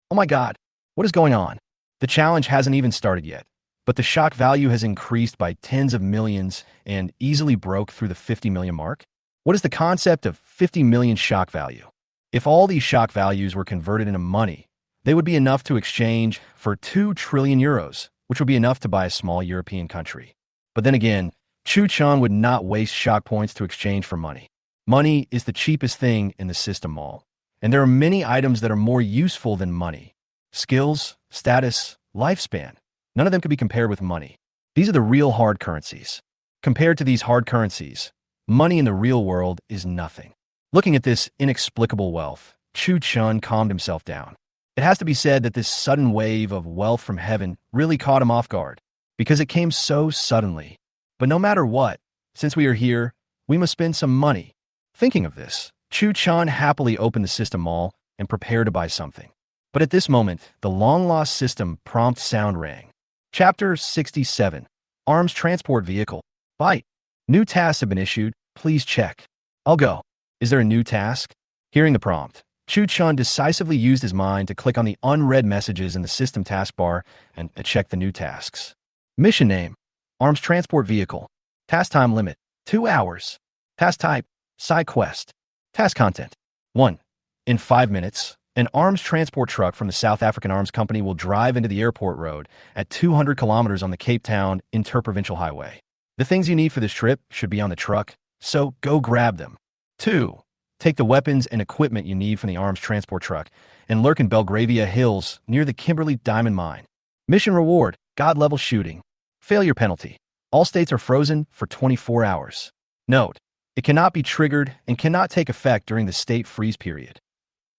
Oh my God, what is going on? The challenge hasn't even started yet, but the shock value has increased by tens of millions and easily broke through the 50 million mark. What is the concept of 50 million shock value? If all these shock values were converted into money, they would be enough to exchange for 2 trillion euros, which would be enough to buy a small European country. But then again, Chu Chun would not waste shock points to exchange for money. Money is the cheapest thing in the system mall, and there are many items that are more useful than money. Skills, status, lifespan. None of them can be compared with money. These are the real hard currencies. Compared to these hard currencies, money in the real world is nothing. Looking at this inexplicable wealth, Chu Chun calmed himself down. It has to be said that this sudden wave of wealth from heaven really caught him off guard, because it came so suddenly. But no matter what, since we are here, we must spend some money. Thinking of this, Chu Chun happily opened the system mall and prepared to buy something. But at this moment, the long-lost system prompt sound rang. Chapter 67. Arms Transport Vehicle. Byte. New tasks have been issued. Please check. I'll go. Is there a new task? Hearing the prompt, Chu Chun decisively used his mind to click on the unread messages in the system taskbar and check the new tasks. Mission name: Arms Transport Vehicle. Task time limit: 2 hours. Task type: Side quest. Task content: 1. In 5 minutes, an arms transport truck from the South African Arms Company will drive into the airport road at 200 kilometers on the Cape Town Interprovincial Highway. The things you need for this trip should be on the truck, so go grab them. 2. Take the weapons and equipment you need from the arms transport truck and lurk in Belgravia Hills near the Kimberly Diamond Mine. Mission reward: God-level shooting. Failure penalty: all states are frozen for 24 hours. Note: it cannot be triggered and cannot take effect during the state freeze period.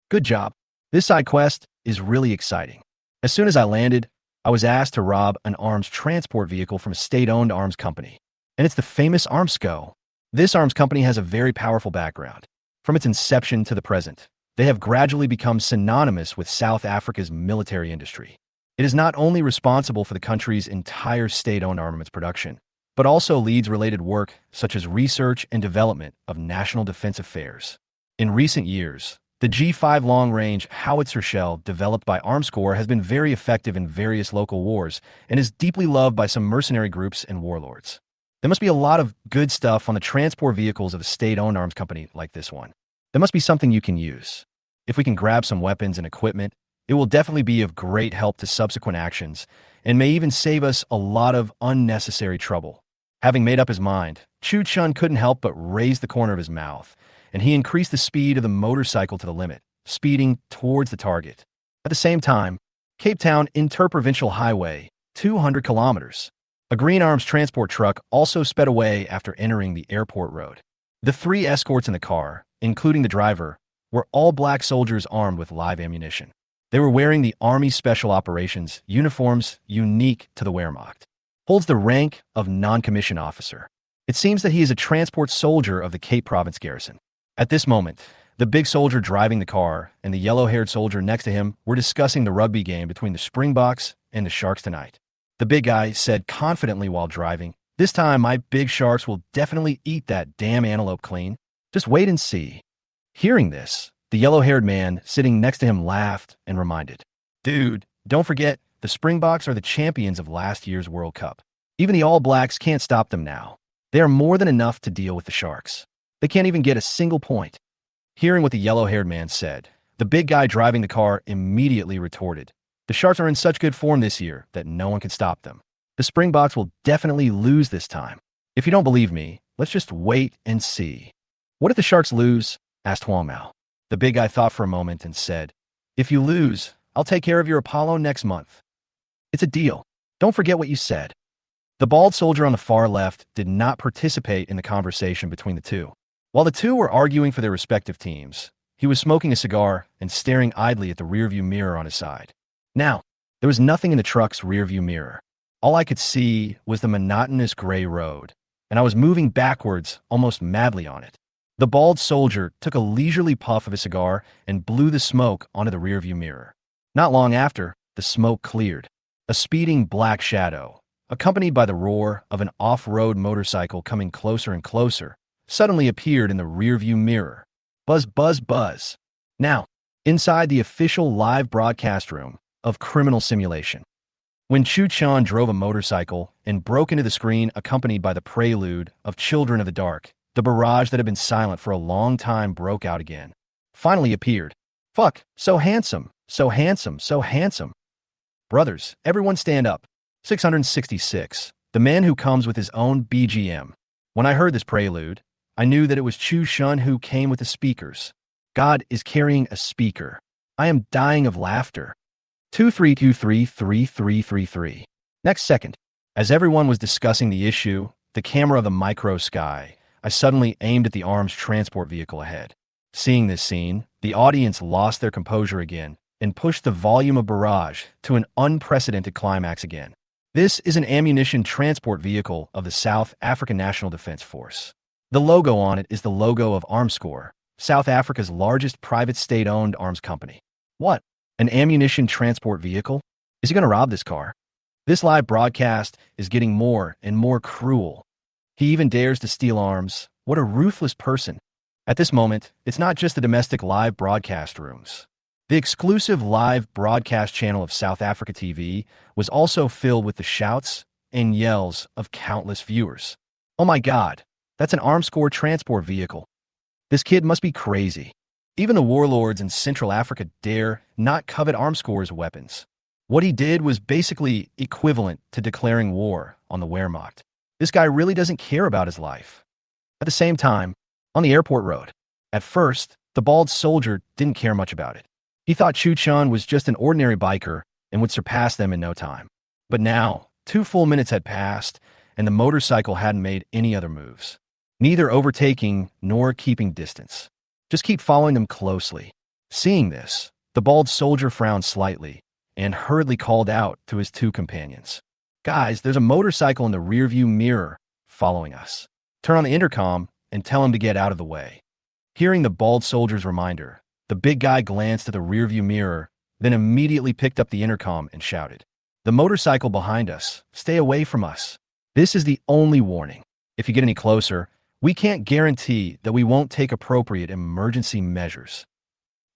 Good job. This side quest is really exciting. As soon as I landed, I was asked to rob an arms transport vehicle from a state-owned arms company. And it's the famous Armsco. This arms company has a very powerful background. From its inception to the present, they have gradually become synonymous with South Africa's military industry. It is not only responsible for the country's entire state-owned armaments production, but also leads related work such as research and development of national defense affairs. In recent years, The G5 long-range howitzer shell developed by Armscor has been very effective in various local wars and is deeply loved by some mercenary groups and warlords. There must be a lot of good stuff on the transport vehicles of a state-owned arms company like this one. There must be something you can use. If we can grab some weapons and equipment, it will definitely be of great help to subsequent actions and may even save us a lot of unnecessary trouble. Having made up his mind, Chu Chun couldn't help but raise the corner of his mouth, and he increased the speed of the motorcycle to the limit, speeding towards the target. At the same time, Cape Town Interprovincial Highway, 200 kilometers. A green arms transport truck also sped away after entering the airport road. The three escorts in the car, including the driver, were all black soldiers armed with live ammunition. They were wearing the Army Special Operations uniforms unique to the Wehrmacht. Holds the rank of non-commissioned officer. It seems that he is a transport soldier of the Cape Province garrison. At this moment, the big soldier driving the car and the yellow-haired soldier next to him were discussing the rugby game between the Springboks and the Sharks tonight. The big guy said confidently while driving, "This time my big Sharks will definitely eat that damn antelope clean. Just wait and see." Hearing this, the yellow-haired man sitting next to him laughed and reminded, "Dude, don't forget, the Springboks are the champions of last year's World Cup. Even the All Blacks can't stop them now. They are more than enough to deal with the Sharks. They can't even get a single point." Hearing what the yellow-haired man said, the big guy driving the car immediately retorted, "The Sharks are in such good form this year that no one can stop them. The Springboks will definitely lose this time. If you don't believe me, let's just wait and see." "What if the Sharks lose?" asked Huang Mao. The big guy thought for a moment and said, "If you lose, I'll take care of your Apollo next month. It's a deal. Don't forget what you said." The bald soldier on the far left did not participate in the conversation between the two. While the two were arguing for their respective teams, he was smoking a cigar and staring idly at the rearview mirror on his side. Now, there was nothing in the truck's rearview mirror. All I could see was the monotonous gray road, and I was moving backwards almost madly on it. The bald soldier took a leisurely puff of his cigar and blew the smoke onto the rearview mirror. Not long after, the smoke cleared. A speeding black shadow, accompanied by the roar of an off-road motorcycle coming closer and closer, suddenly appeared in the rearview mirror. Buzz, buzz, buzz. Now, inside the official live broadcast room of Criminal Simulation. When Chu Chun drove a motorcycle and broke into the screen accompanied by the prelude of Children of the Dark, the barrage that had been silent for a long time broke out again. Finally appeared. "Fuck, so handsome, so handsome, so handsome. Brothers, everyone stand up." 666. The man who comes with his own BGM. When I heard this prelude, I knew that it was Chu Chun who came with the speakers. God is carrying a speaker. I am dying of laughter. 23233333. Next second, as everyone was discussing the issue, the camera of the micro sky, I suddenly aimed at the arms transport vehicle ahead. Seeing this scene, the audience lost their composure again and pushed the volume of barrage to an unprecedented climax again. This is an ammunition transport vehicle of the South African National Defense Force. The logo on it is the logo of Armscor, South Africa's largest private state-owned arms company. What? An ammunition transport vehicle? Is he going to rob this car? This live broadcast is getting more and more cruel. He even dares to steal arms. What a ruthless person. At this moment, it's not just the domestic live broadcast rooms. The exclusive live broadcast channel of South Africa TV was also filled with the shouts and yells of countless viewers. "Oh my God, that's an Armscor transport vehicle. This kid must be crazy." Even the warlords in Central Africa dare not covet Armscor's weapons. What he did was basically equivalent to declaring war on the Wehrmacht. This guy really doesn't care about his life. At the same time, on the airport road, at first, the bald soldier didn't care much about it. He thought Chu Chun was just an ordinary biker and would surpass them in no time. But now, 2 full minutes had passed, and the motorcycle hadn't made any other moves. Neither overtaking nor keeping distance. Just keep following them closely. Seeing this, the bald soldier frowned slightly and hurriedly called out to his 2 companions. "Guys, there's a motorcycle in the rearview mirror following us. Turn on the intercom and tell him to get out of the way." Hearing the bald soldier's reminder, the big guy glanced at the rearview mirror, then immediately picked up the intercom and shouted, "The motorcycle behind us, stay away from us. This is the only warning. If you get any closer, we can't guarantee that we won't take appropriate emergency measures."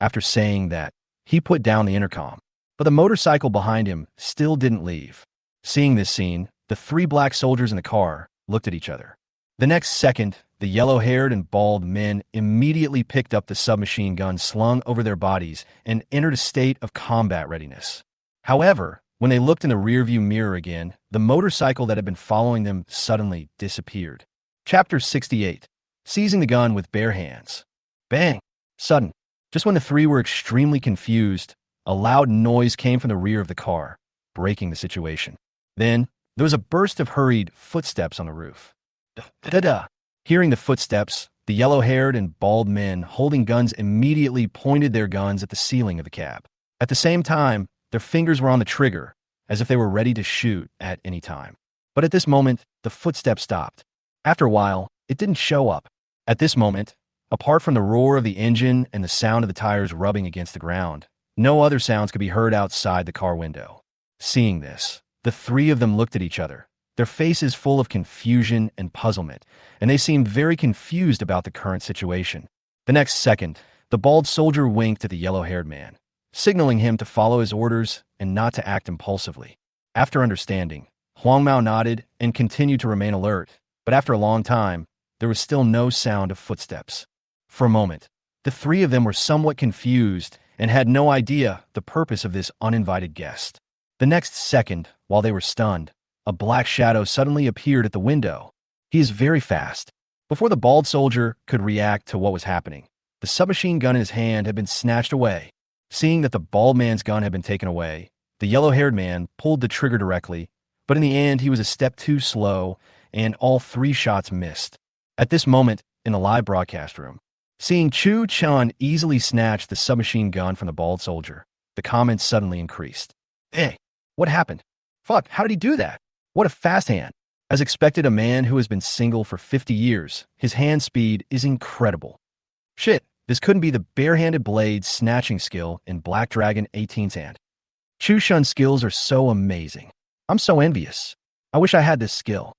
After saying that, he put down the intercom. But the motorcycle behind him still didn't leave. Seeing this scene, the three black soldiers in the car looked at each other. The next second, the yellow-haired and bald men immediately picked up the submachine gun slung over their bodies and entered a state of combat readiness. However, when they looked in the rearview mirror again, the motorcycle that had been following them suddenly disappeared. Chapter 68. Seizing the gun with bare hands. Bang! Sudden. Just when the three were extremely confused, a loud noise came from the rear of the car, breaking the situation. Then, there was a burst of hurried footsteps on the roof. Da-da-da! Hearing the footsteps, the yellow-haired and bald men holding guns immediately pointed their guns at the ceiling of the cab. At the same time, their fingers were on the trigger, as if they were ready to shoot at any time. But at this moment, the footsteps stopped. After a while, it didn't show up. At this moment, apart from the roar of the engine and the sound of the tires rubbing against the ground, no other sounds could be heard outside the car window. Seeing this, the three of them looked at each other, their faces full of confusion and puzzlement, and they seemed very confused about the current situation. The next second, the bald soldier winked at the yellow-haired man, signaling him to follow his orders and not to act impulsively. After understanding, Huang Mao nodded and continued to remain alert, but after a long time, there was still no sound of footsteps. For a moment, the three of them were somewhat confused and had no idea the purpose of this uninvited guest. The next second, while they were stunned, a black shadow suddenly appeared at the window. He is very fast. Before the bald soldier could react to what was happening, the submachine gun in his hand had been snatched away. Seeing that the bald man's gun had been taken away, the yellow-haired man pulled the trigger directly, but in the end he was a step too slow, and all three shots missed. At this moment, in the live broadcast room, seeing Chu Chun easily snatch the submachine gun from the bald soldier, the comments suddenly increased. Hey, what happened? Fuck, how did he do that? What a fast hand. As expected, a man who has been single for 50 years, his hand speed is incredible. Shit, this couldn't be the barehanded blade snatching skill in Black Dragon 18's hand. Chu Chun's skills are so amazing. I'm so envious. I wish I had this skill.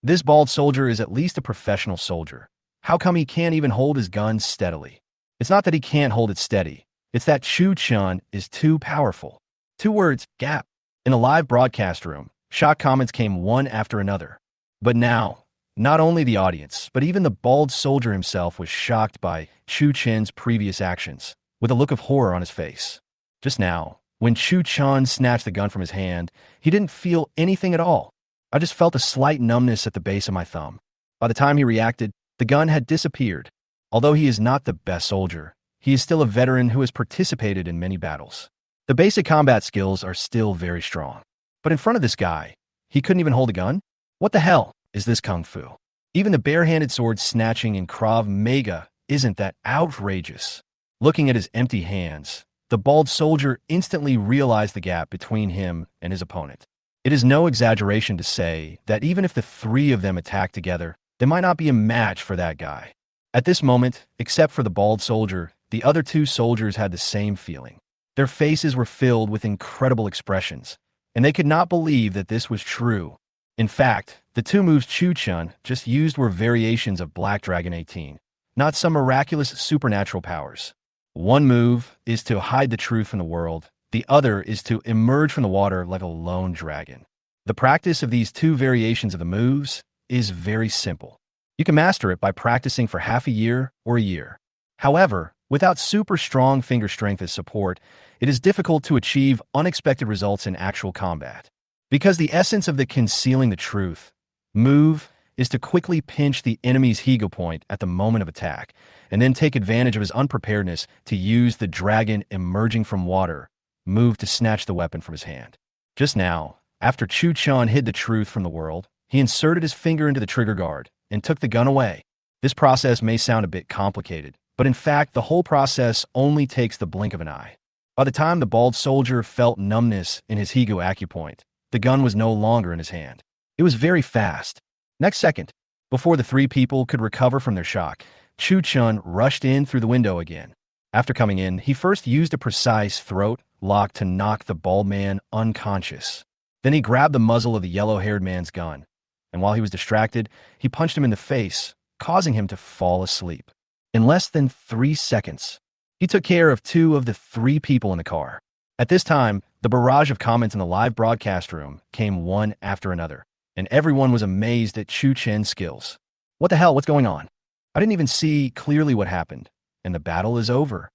This bald soldier is at least a professional soldier. How come he can't even hold his gun steadily? It's not that he can't hold it steady. It's that Chu Chun is too powerful. 2 words, gap. In a live broadcast room, shock comments came one after another. But now, not only the audience, but even the bald soldier himself was shocked by Chu Chen's previous actions, with a look of horror on his face. Just now, when Chu Chun snatched the gun from his hand, he didn't feel anything at all. I just felt a slight numbness at the base of my thumb. By the time he reacted, the gun had disappeared. Although he is not the best soldier, he is still a veteran who has participated in many battles. The basic combat skills are still very strong. But in front of this guy, he couldn't even hold a gun? What the hell is this kung fu? Even the barehanded sword snatching in Krav Maga isn't that outrageous. Looking at his empty hands, the bald soldier instantly realized the gap between him and his opponent. It is no exaggeration to say that even if the three of them attacked together, they might not be a match for that guy. At this moment, except for the bald soldier, the other 2 soldiers had the same feeling. Their faces were filled with incredible expressions, and they could not believe that this was true. In fact, the 2 moves Chu Chun just used were variations of Black Dragon 18, not some miraculous supernatural powers. One move is to hide the truth from the world, the other is to emerge from the water like a lone dragon. The practice of these 2 variations of the moves is very simple. You can master it by practicing for half a year or a year. However, without super strong finger strength as support, it is difficult to achieve unexpected results in actual combat. Because the essence of the concealing the truth move is to quickly pinch the enemy's Higo point at the moment of attack, and then take advantage of his unpreparedness to use the dragon emerging from water move to snatch the weapon from his hand. Just now, after Chu Chun hid the truth from the world, he inserted his finger into the trigger guard and took the gun away. This process may sound a bit complicated, but in fact, the whole process only takes the blink of an eye. By the time the bald soldier felt numbness in his Higo acupoint, the gun was no longer in his hand. It was very fast. Next second, before the 3 people could recover from their shock, Chu Chun rushed in through the window again. After coming in, he first used a precise throat lock to knock the bald man unconscious. Then he grabbed the muzzle of the yellow-haired man's gun, and while he was distracted, he punched him in the face, causing him to fall asleep. In less than 3 seconds, He took care of 2 of the 3 people in the car. At this time, the barrage of comments in the live broadcast room came one after another, and everyone was amazed at Chu Chen's skills. What the hell? What's going on? I didn't even see clearly what happened, and the battle is over.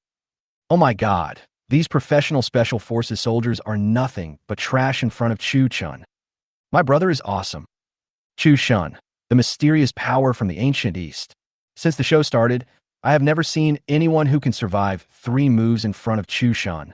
Oh my god, these professional special forces soldiers are nothing but trash in front of Chu Chun. My brother is awesome. Chu Chun, the mysterious power from the ancient East. Since the show started, I have never seen anyone who can survive 3 moves in front of Chu Chun.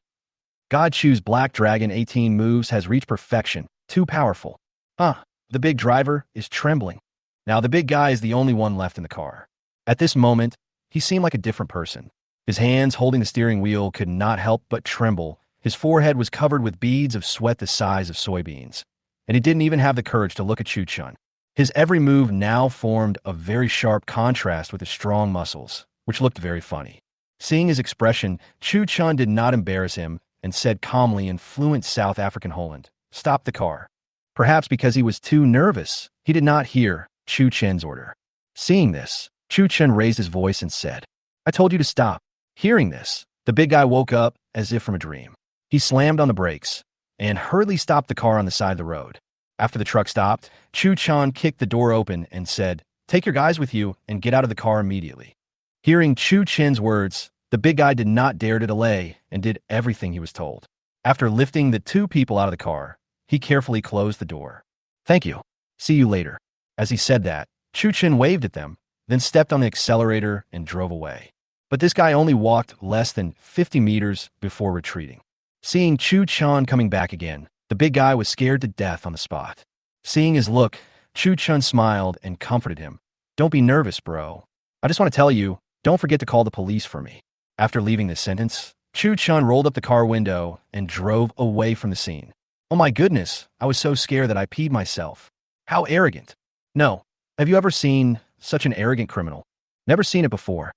God Chu's Black Dragon 18 moves has reached perfection, too powerful. The big driver is trembling. Now the big guy is the only one left in the car. At this moment, he seemed like a different person. His hands holding the steering wheel could not help but tremble. His forehead was covered with beads of sweat the size of soybeans, and he didn't even have the courage to look at Chu Chun. His every move now formed a very sharp contrast with his strong muscles, which looked very funny. Seeing his expression, Chu Chun did not embarrass him and said calmly in fluent South African Holland, "Stop the car." Perhaps because he was too nervous, he did not hear Chu Chen's order. Seeing this, Chu Chen raised his voice and said, "I told you to stop." Hearing this, the big guy woke up as if from a dream. He slammed on the brakes and hurriedly stopped the car on the side of the road. After the truck stopped, Chu Chun kicked the door open and said, "Take your guys with you and get out of the car immediately." Hearing Chu Chen's words, the big guy did not dare to delay and did everything he was told. After lifting the 2 people out of the car, he carefully closed the door. "Thank you. See you later." As he said that, Chu Chen waved at them, then stepped on the accelerator and drove away. But this guy only walked less than 50 meters before retreating. Seeing Chu Chun coming back again, the big guy was scared to death on the spot. Seeing his look, Chu Chun smiled and comforted him. "Don't be nervous, bro. I just want to tell you, don't forget to call the police for me." After leaving this sentence, Chu Chun rolled up the car window and drove away from the scene. Oh my goodness, I was so scared that I peed myself. How arrogant. No, have you ever seen such an arrogant criminal? Never seen it before.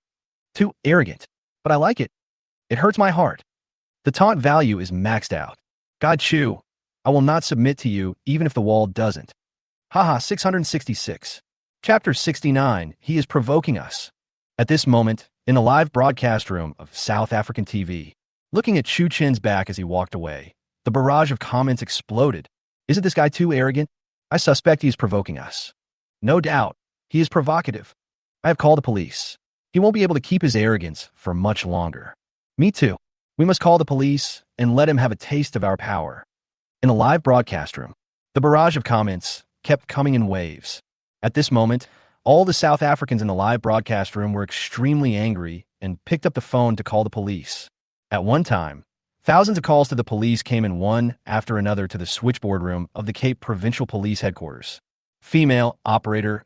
Too arrogant. But I like it. It hurts my heart. The taunt value is maxed out. God Chu, I will not submit to you even if the wall doesn't. Haha, 666. Chapter 69, he is provoking us. At this moment, in the live broadcast room of South African TV, looking at Chu Chen's back as he walked away, the barrage of comments exploded. Isn't this guy too arrogant? I suspect he is provoking us. No doubt, he is provocative. I have called the police. He won't be able to keep his arrogance for much longer. Me too. We must call the police and let him have a taste of our power. In the live broadcast room, the barrage of comments kept coming in waves. At this moment, all the South Africans in the live broadcast room were extremely angry and picked up the phone to call the police. At one time, thousands of calls to the police came in one after another to the switchboard room of the Cape Provincial Police Headquarters. Female operator,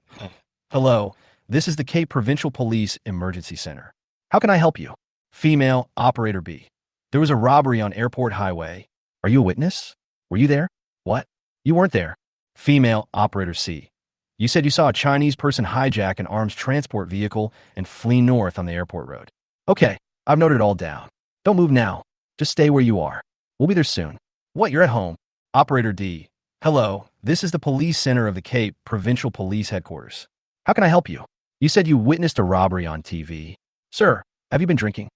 hello, this is the Cape Provincial Police Emergency Center. How can I help you? Female operator B, there was a robbery on Airport Highway. Are you a witness? Were you there? What? You weren't there. Female operator C, you said you saw a Chinese person hijack an arms transport vehicle and flee north on the airport road. Okay, I've noted it all down. Don't move now. Just stay where you are. We'll be there soon. What, you're at home? Operator D, hello, this is the police center of the Cape Provincial Police Headquarters. How can I help you? You said you witnessed a robbery on TV. Sir, have you been drinking?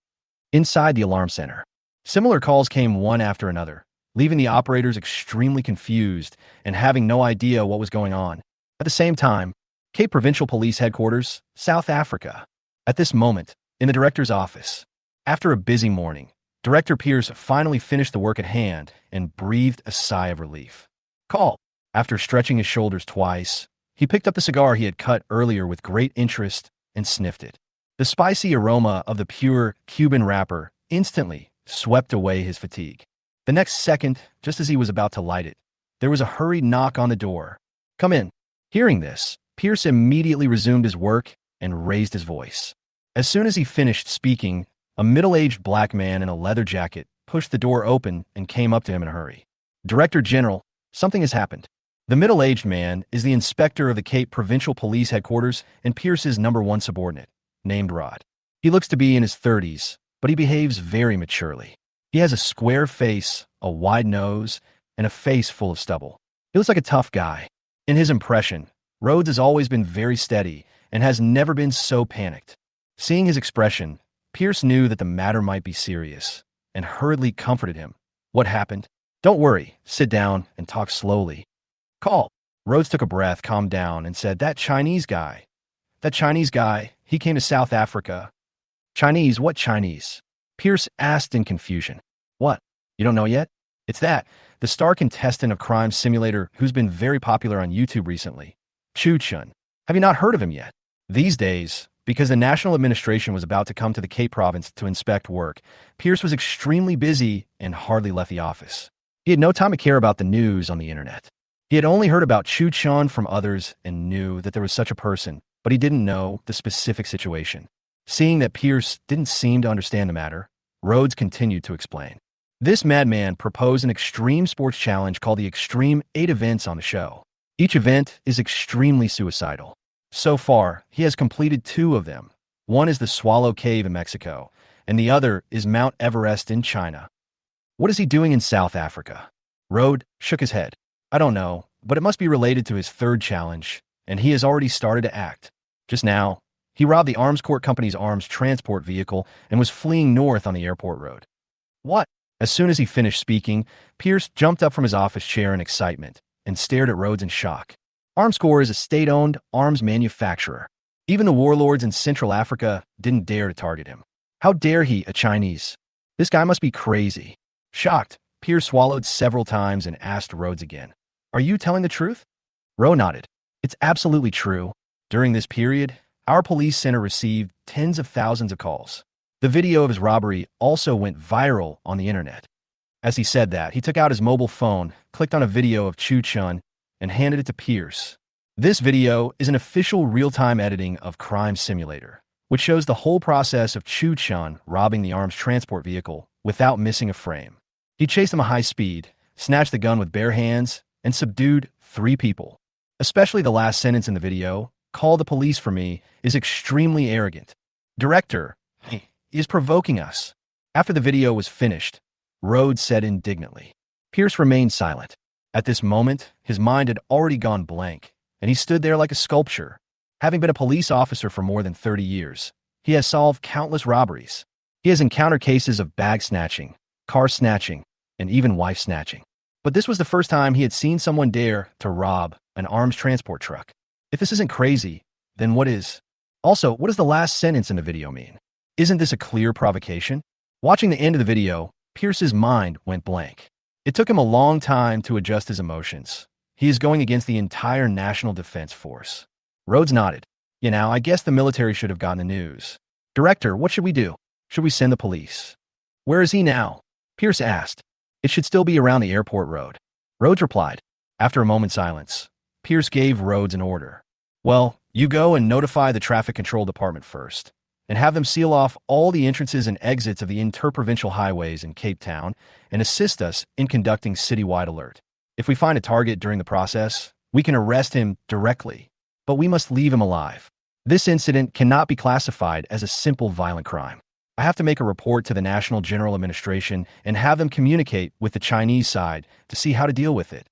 Inside the alarm center. Similar calls came one after another, leaving the operators extremely confused and having no idea what was going on. At the same time, Cape Provincial Police Headquarters, South Africa. At this moment, in the director's office, after a busy morning, Director Pierce finally finished the work at hand and breathed a sigh of relief. Call. After stretching his shoulders twice, he picked up the cigar he had cut earlier with great interest and sniffed it. The spicy aroma of the pure Cuban wrapper instantly swept away his fatigue. The next second, just as he was about to light it, there was a hurried knock on the door. Come in. Hearing this, Pierce immediately resumed his work and raised his voice. As soon as he finished speaking, a middle-aged black man in a leather jacket pushed the door open and came up to him in a hurry. Director General, something has happened. The middle-aged man is the inspector of the Cape Provincial Police Headquarters and Pierce's #1 subordinate, named Rod. He looks to be in his 30s, but he behaves very maturely. He has a square face, a wide nose, and a face full of stubble. He looks like a tough guy. In his impression, Rhodes has always been very steady and has never been so panicked. Seeing his expression, Pierce knew that the matter might be serious and hurriedly comforted him. What happened? Don't worry, sit down and talk slowly. Call. Rhodes took a breath, calmed down, and said, That Chinese guy, he came to South Africa. Chinese? What Chinese? Pierce asked in confusion. What? You don't know yet? It's the star contestant of Crime Simulator who's been very popular on YouTube recently. Chu Chun. Have you not heard of him yet? These days, because the national administration was about to come to the Cape Province to inspect work, Pierce was extremely busy and hardly left the office. He had no time to care about the news on the internet. He had only heard about Chu Chun from others and knew that there was such a person, but he didn't know the specific situation. Seeing that Pierce didn't seem to understand the matter, Rhodes continued to explain. This madman proposed an extreme sports challenge called the Extreme 8 events on the show. Each event is extremely suicidal. So far, he has completed 2 of them. One is the Swallow Cave in Mexico, and the other is Mount Everest in China. What is he doing in South Africa? Rhodes shook his head. I don't know, but it must be related to his 3rd challenge, and he has already started to act. Just now, he robbed the Arms Court Company's arms transport vehicle and was fleeing north on the airport road. What? As soon as he finished speaking, Pierce jumped up from his office chair in excitement and stared at Rhodes in shock. Armscor is a state-owned arms manufacturer. Even the warlords in Central Africa didn't dare to target him. How dare he, a Chinese? This guy must be crazy. Shocked, Pierce swallowed several times and asked Rhodes again, Are you telling the truth? Rhodes nodded. It's absolutely true. During this period, our police center received tens of thousands of calls. The video of his robbery also went viral on the internet. As he said that, he took out his mobile phone, clicked on a video of Chu Chun, and handed it to Pierce. This video is an official real-time editing of Crime Simulator, which shows the whole process of Chu Chun robbing the arms transport vehicle without missing a frame. He chased them at high speed, snatched the gun with bare hands, and subdued 3 people. Especially the last sentence in the video, "Call the police for me," is extremely arrogant. Director, he is provoking us. After the video was finished, Rhodes said indignantly. Pierce remained silent. At this moment, his mind had already gone blank, and he stood there like a sculpture. Having been a police officer for more than 30 years, he has solved countless robberies. He has encountered cases of bag snatching, car snatching, and even wife snatching. But this was the first time he had seen someone dare to rob an arms transport truck. If this isn't crazy, then what is? Also, what does the last sentence in the video mean? Isn't this a clear provocation? Watching the end of the video, Pierce's mind went blank. It took him a long time to adjust his emotions. He is going against the entire National Defense Force. Rhodes nodded. I guess the military should have gotten the news. Director, what should we do? Should we send the police? Where is he now? Pierce asked. It should still be around the airport road. Rhodes replied. After a moment's silence, Pierce gave Rhodes an order. Well, you go and notify the traffic control department first, and have them seal off all the entrances and exits of the interprovincial highways in Cape Town and assist us in conducting citywide alert. If we find a target during the process, we can arrest him directly, but we must leave him alive. This incident cannot be classified as a simple violent crime. I have to make a report to the National General Administration and have them communicate with the Chinese side to see how to deal with it.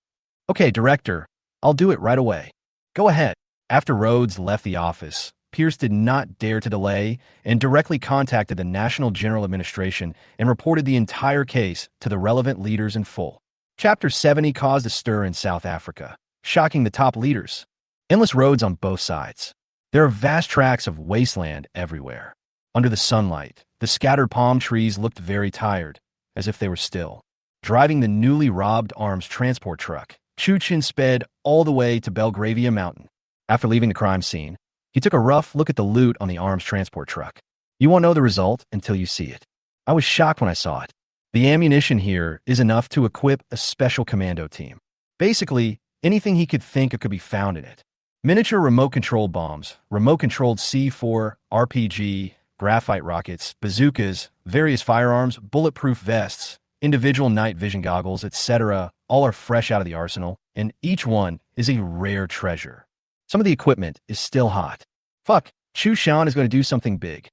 Okay, Director, I'll do it right away. Go ahead. After Rhodes left the office, Pierce did not dare to delay and directly contacted the National General Administration and reported the entire case to the relevant leaders in full. Chapter 70 caused a stir in South Africa, shocking the top leaders. Endless roads on both sides. There are vast tracts of wasteland everywhere. Under the sunlight, the scattered palm trees looked very tired, as if they were still. Driving the newly robbed arms transport truck, Chu Chen sped all the way to Belgravia Mountain. After leaving the crime scene, he took a rough look at the loot on the arms transport truck. You won't know the result until you see it. I was shocked when I saw it. The ammunition here is enough to equip a special commando team. Basically, anything he could think of could be found in it. Miniature remote-controlled bombs, remote-controlled C4, RPG, graphite rockets, bazookas, various firearms, bulletproof vests, individual night vision goggles, etc. All are fresh out of the arsenal, and each one is a rare treasure. Some of the equipment is still hot. Fuck, Chu Chun is going to do something big.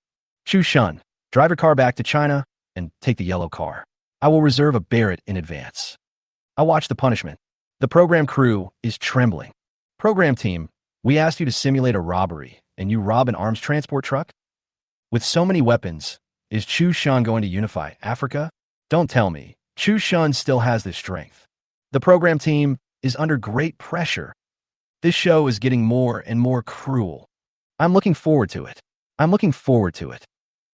Chu Chun, drive your car back to China and take the yellow car. I will reserve a Barrett in advance. I watched the punishment. The program crew is trembling. Program team, we asked you to simulate a robbery, and you rob an arms transport truck? With so many weapons, Is Chu Chun going to unify Africa? Don't tell me. Chu Chun still has this strength. The program team is under great pressure. This show is getting more and more cruel. I'm looking forward to it. I'm looking forward to it.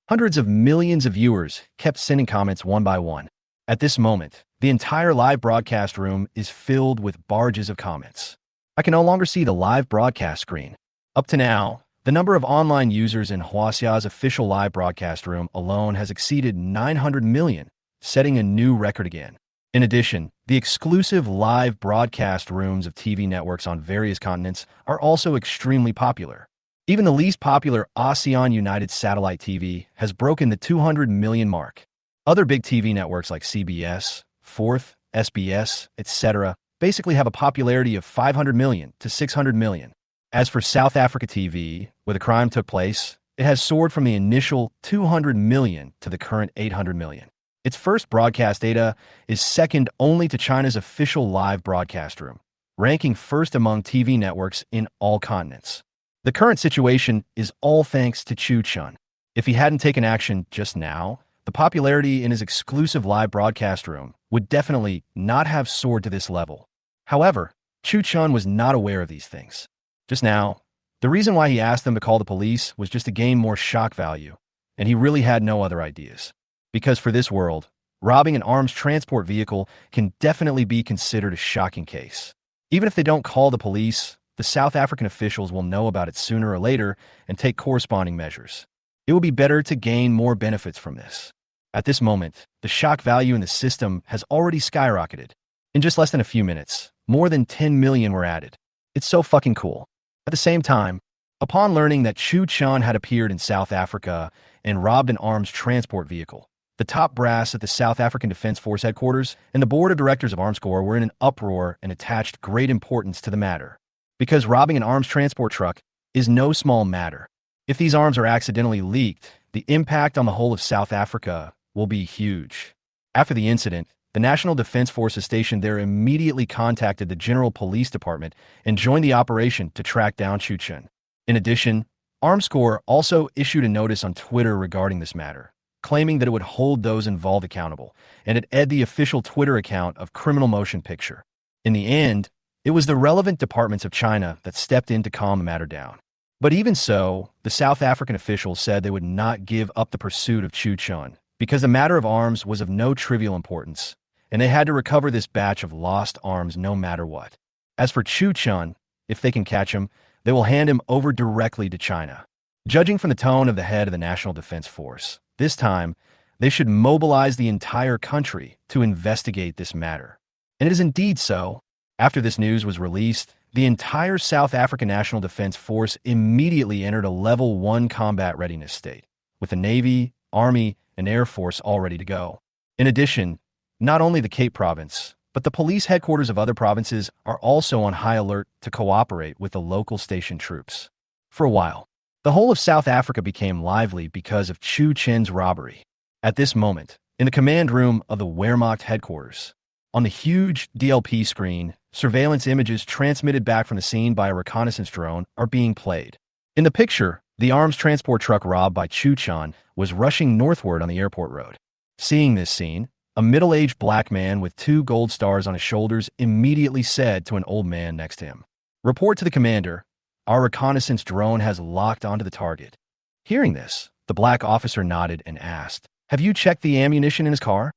Hundreds of millions of viewers kept sending comments one by one. At this moment, the entire live broadcast room is filled with barges of comments. I can no longer see the live broadcast screen. Up to now, the number of online users in Huasia's official live broadcast room alone has exceeded 900 million, setting a new record again. In addition, the exclusive live broadcast rooms of TV networks on various continents are also extremely popular. Even the least popular ASEAN United Satellite TV has broken the 200 million mark. Other big TV networks like CBS, Fourth, SBS, etc. basically have a popularity of 500 million to 600 million. As for South Africa TV, where the crime took place, it has soared from the initial 200 million to the current 800 million. Its first broadcast data is second only to China's official live broadcast room, ranking first among TV networks in all continents. The current situation is all thanks to Chu Chun. If he hadn't taken action just now, the popularity in his exclusive live broadcast room would definitely not have soared to this level. However, Chu Chun was not aware of these things. Just now, the reason why he asked them to call the police was just to gain more shock value, and he really had no other ideas. Because for this world, robbing an arms transport vehicle can definitely be considered a shocking case. Even if they don't call the police, the South African officials will know about it sooner or later and take corresponding measures. It will be better to gain more benefits from this. At this moment, the shock value in the system has already skyrocketed. In just less than a few minutes, more than 10 million were added. It's so fucking cool. At the same time, upon learning that Chu Chun had appeared in South Africa and robbed an arms transport vehicle, the top brass at the South African Defense Force headquarters and the board of directors of Armscor were in an uproar and attached great importance to the matter. Because robbing an arms transport truck is no small matter. If these arms are accidentally leaked, the impact on the whole of South Africa will be huge. After the incident, the National Defense Forces stationed there immediately contacted the General Police Department and joined the operation to track down Chu Chen. In addition, Armscor also issued a notice on Twitter regarding this matter, claiming that it would hold those involved accountable, and it aired the official Twitter account of Criminal Motion Picture. In the end, it was the relevant departments of China that stepped in to calm the matter down. But even so, the South African officials said they would not give up the pursuit of Chu Chun, because the matter of arms was of no trivial importance, and they had to recover this batch of lost arms no matter what. As for Chu Chun, if they can catch him, they will hand him over directly to China. Judging from the tone of the head of the National Defense Force, this time, they should mobilize the entire country to investigate this matter. And it is indeed so. After this news was released, the entire South African National Defense Force immediately entered a Level 1 combat readiness state, with the Navy, Army, and Air Force all ready to go. In addition, not only the Cape Province, but the police headquarters of other provinces are also on high alert to cooperate with the local station troops. For a while, the whole of South Africa became lively because of Chu Chen's robbery. At this moment, in the command room of the Wehrmacht headquarters, on the huge DLP screen, surveillance images transmitted back from the scene by a reconnaissance drone are being played. In the picture, the arms transport truck robbed by Chu Chun was rushing northward on the airport road. Seeing this scene, a middle-aged black man with 2 gold stars on his shoulders immediately said to an old man next to him, "Report to the commander. Our reconnaissance drone has locked onto the target." Hearing this, the black officer nodded and asked, "Have you checked the ammunition in his car?"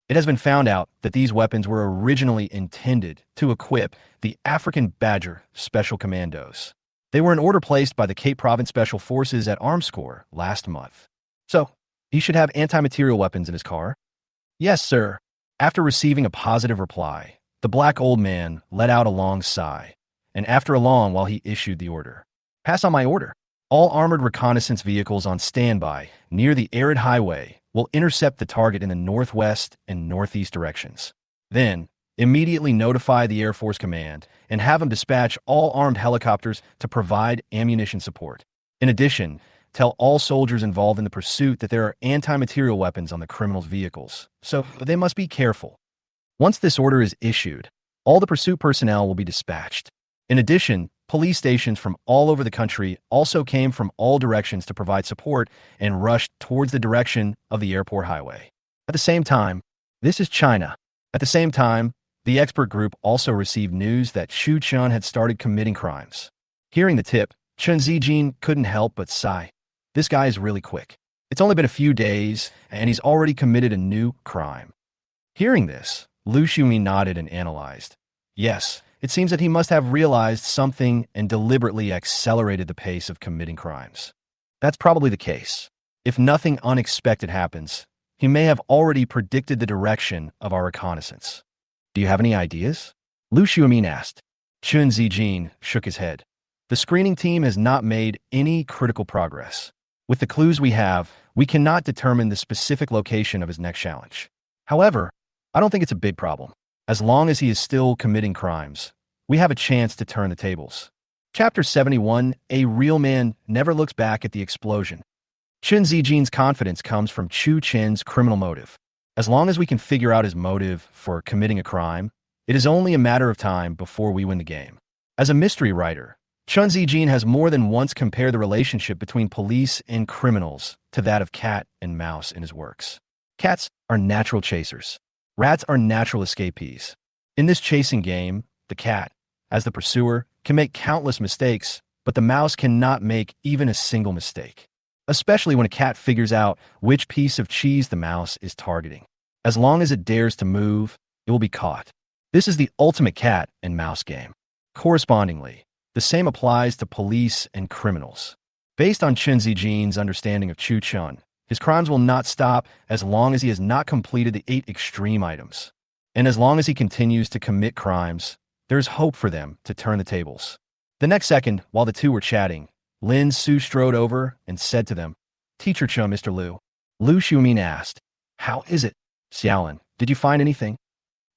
It has been found out that these weapons were originally intended to equip the African Badger Special Commandos. They were an order placed by the Cape Province Special Forces at Armscor last month. So, he should have anti-material weapons in his car. "Yes, sir." After receiving a positive reply, the black old man let out a long sigh, and after a long while he issued the order. "Pass on my order. All armored reconnaissance vehicles on standby near the arid highway will intercept the target in the northwest and northeast directions. Then, immediately notify the Air Force Command and have them dispatch all armed helicopters to provide ammunition support. In addition, tell all soldiers involved in the pursuit that there are anti-material weapons on the criminals' vehicles, so they must be careful. Once this order is issued, all the pursuit personnel will be dispatched. In addition, Police stations from all over the country also came from all directions to provide support and rushed towards the direction of the airport highway. At the same time, this is China. At the same time, the expert group also received news that Chu Chun had started committing crimes. Hearing the tip, Chen Zijin couldn't help but sigh. This guy is really quick. It's only been a few days, and he's already committed a new crime. Hearing this, Lu Xiumi nodded and analyzed. Yes, it seems that he must have realized something and deliberately accelerated the pace of committing crimes. That's probably the case. If nothing unexpected happens, he may have already predicted the direction of our reconnaissance. Do you have any ideas? Lu Xiumi asked. Chen Zijin shook his head. The screening team has not made any critical progress. With the clues we have, we cannot determine the specific location of his next challenge. However, I don't think it's a big problem. As long as he is still committing crimes, we have a chance to turn the tables. Chapter 71, A Real Man Never Looks Back at the Explosion. Chen Zijin's confidence comes from Chu Chen's criminal motive. As long as we can figure out his motive for committing a crime, it is only a matter of time before we win the game. As a mystery writer, Chen Zijin has more than once compared the relationship between police and criminals to that of cat and mouse in his works. Cats are natural chasers. Rats are natural escapees. In this chasing game, the cat, as the pursuer, can make countless mistakes, but the mouse cannot make even a single mistake, especially when a cat figures out which piece of cheese the mouse is targeting. As long as it dares to move, it will be caught. This is the ultimate cat and mouse game. Correspondingly, the same applies to police and criminals. Based on Chen Zijin's understanding of Chu Chun, his crimes will not stop as long as he has not completed the 8 extreme items. And as long as he continues to commit crimes, there's hope for them to turn the tables. The next second, while the two were chatting, Lin Su strode over and said to them, "Teacher Chun, Mr. Lu." Lu Xiumin asked, "How is it?" "Xiaolin, did you find anything?"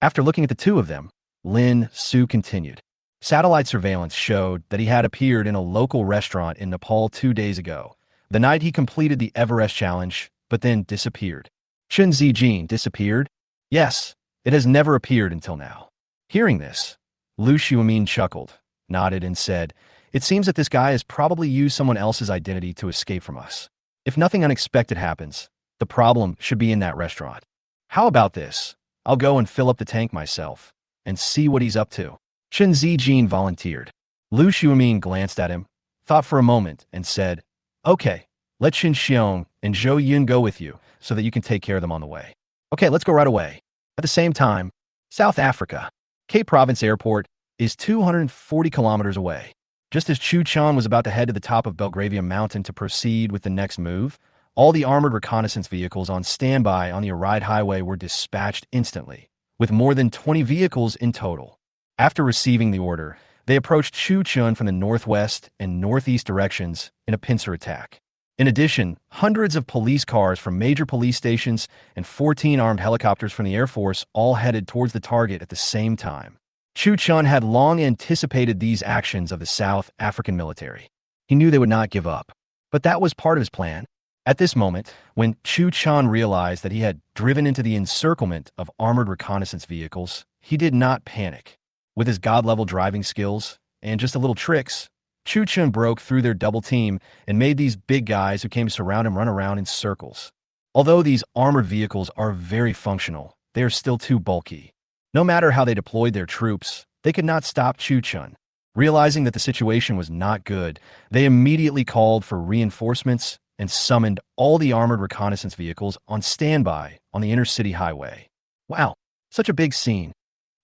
After looking at the two of them, Lin Su continued. Satellite surveillance showed that he had appeared in a local restaurant in Nepal 2 days ago, the night he completed the Everest challenge, but then disappeared. Chen Zijin disappeared? Yes, it has never appeared until now. Hearing this, Lu Xiumin chuckled, nodded, and said, "It seems that this guy has probably used someone else's identity to escape from us. If nothing unexpected happens, the problem should be in that restaurant. How about this? I'll go and fill up the tank myself and see what he's up to." Chen Zijin volunteered. Lu Xiumin glanced at him, thought for a moment, and said, "Okay, let Qin Xiong and Zhou Yun go with you so that you can take care of them on the way." "Okay, let's go right away." At the same time, South Africa, Cape Province Airport is 240 kilometers away. Just as Chu Chun was about to head to the top of Belgravia Mountain to proceed with the next move, all the armored reconnaissance vehicles on standby on the Aride Highway were dispatched instantly, with more than 20 vehicles in total. After receiving the order, they approached Chu Chun from the northwest and northeast directions in a pincer attack. In addition, hundreds of police cars from major police stations and 14 armed helicopters from the Air Force all headed towards the target at the same time. Chu Chun had long anticipated these actions of the South African military. He knew they would not give up, but that was part of his plan. At this moment, when Chu Chun realized that he had driven into the encirclement of armored reconnaissance vehicles, he did not panic. With his god-level driving skills and just a little tricks, Chu Chun broke through their double team and made these big guys who came to surround him run around in circles. Although these armored vehicles are very functional, they are still too bulky. No matter how they deployed their troops, they could not stop Chu Chun. Realizing that the situation was not good, they immediately called for reinforcements and summoned all the armored reconnaissance vehicles on standby on the intercity highway. Wow, such a big scene.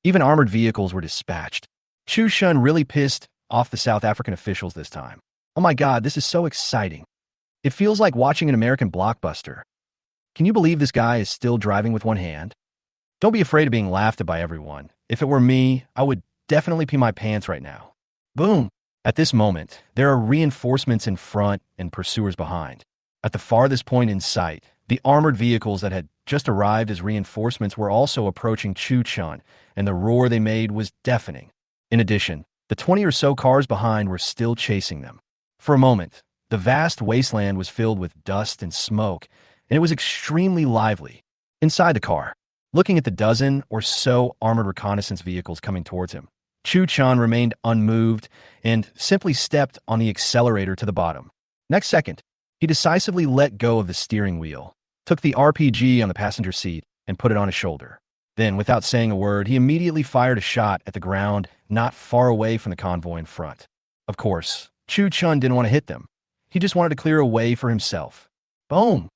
Even armored vehicles were dispatched. Chu Chun really pissed off the South African officials this time. Oh my god, this is so exciting. It feels like watching an American blockbuster. Can you believe this guy is still driving with one hand? Don't be afraid of being laughed at by everyone. If it were me, I would definitely pee my pants right now. Boom! At this moment, there are reinforcements in front and pursuers behind. At the farthest point in sight, the armored vehicles that had just arrived as reinforcements were also approaching Chu Chun, and the roar they made was deafening. In addition, the 20 or so cars behind were still chasing them. For a moment, the vast wasteland was filled with dust and smoke, and it was extremely lively. Inside the car, looking at the dozen or so armored reconnaissance vehicles coming towards him, Chu Chun remained unmoved and simply stepped on the accelerator to the bottom. Next second, he decisively let go of the steering wheel, took the RPG on the passenger seat, and put it on his shoulder. Then, without saying a word, he immediately fired a shot at the ground not far away from the convoy in front. Of course, Chu Chun didn't want to hit them. He just wanted to clear a way for himself. Boom!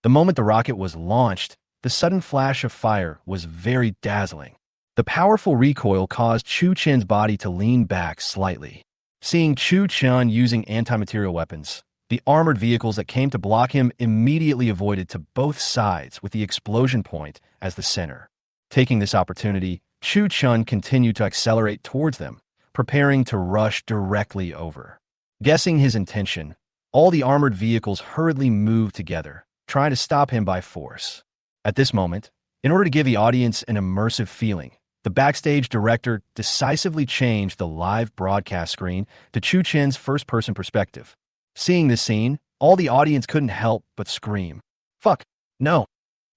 The moment the rocket was launched, the sudden flash of fire was very dazzling. The powerful recoil caused Chu Chen's body to lean back slightly. Seeing Chu Chun using anti-material weapons, the armored vehicles that came to block him immediately avoided to both sides with the explosion point as the center. Taking this opportunity, Chu Chun continued to accelerate towards them, preparing to rush directly over. Guessing his intention, all the armored vehicles hurriedly moved together, trying to stop him by force. At this moment, in order to give the audience an immersive feeling, the backstage director decisively changed the live broadcast screen to Chu Chen's first-person perspective. Seeing this scene, all the audience couldn't help but scream, "Fuck! No!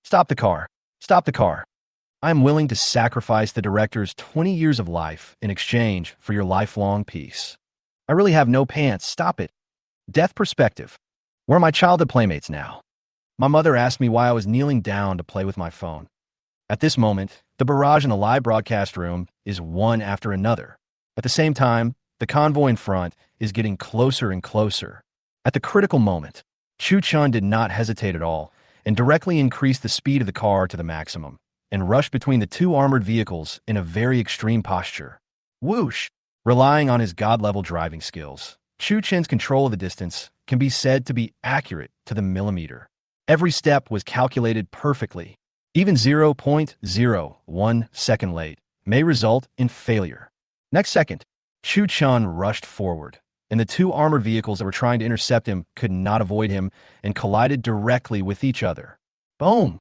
Stop the car! Stop the car! I'm willing to sacrifice the director's 20 years of life in exchange for your lifelong peace. I really have no pants. Stop it! Death perspective. Where are my childhood playmates now? My mother asked me why I was kneeling down to play with my phone." At this moment, the barrage in the live broadcast room is one after another. At the same time, the convoy in front is getting closer and closer. At the critical moment, Chu Chun did not hesitate at all and directly increased the speed of the car to the maximum and rushed between the two armored vehicles in a very extreme posture. Whoosh! Relying on his god-level driving skills, Chu Chen's control of the distance can be said to be accurate to the millimeter. Every step was calculated perfectly. Even 0.01 second late may result in failure. Next second, Chu Chun rushed forward, and the two armored vehicles that were trying to intercept him could not avoid him and collided directly with each other. Boom!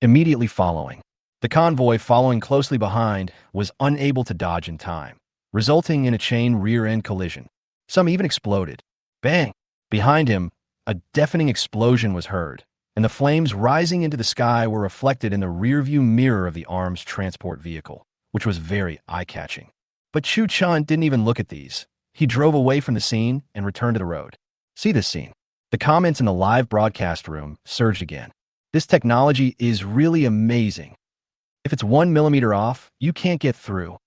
Immediately following, the convoy following closely behind was unable to dodge in time, resulting in a chain rear-end collision. Some even exploded. Bang! Behind him, a deafening explosion was heard, and the flames rising into the sky were reflected in the rearview mirror of the arms transport vehicle, which was very eye-catching. But Chu Chun didn't even look at these. He drove away from the scene and returned to the road. See this scene. The comments in the live broadcast room surged again. This technology is really amazing. If it's 1 millimeter off, you can't get through.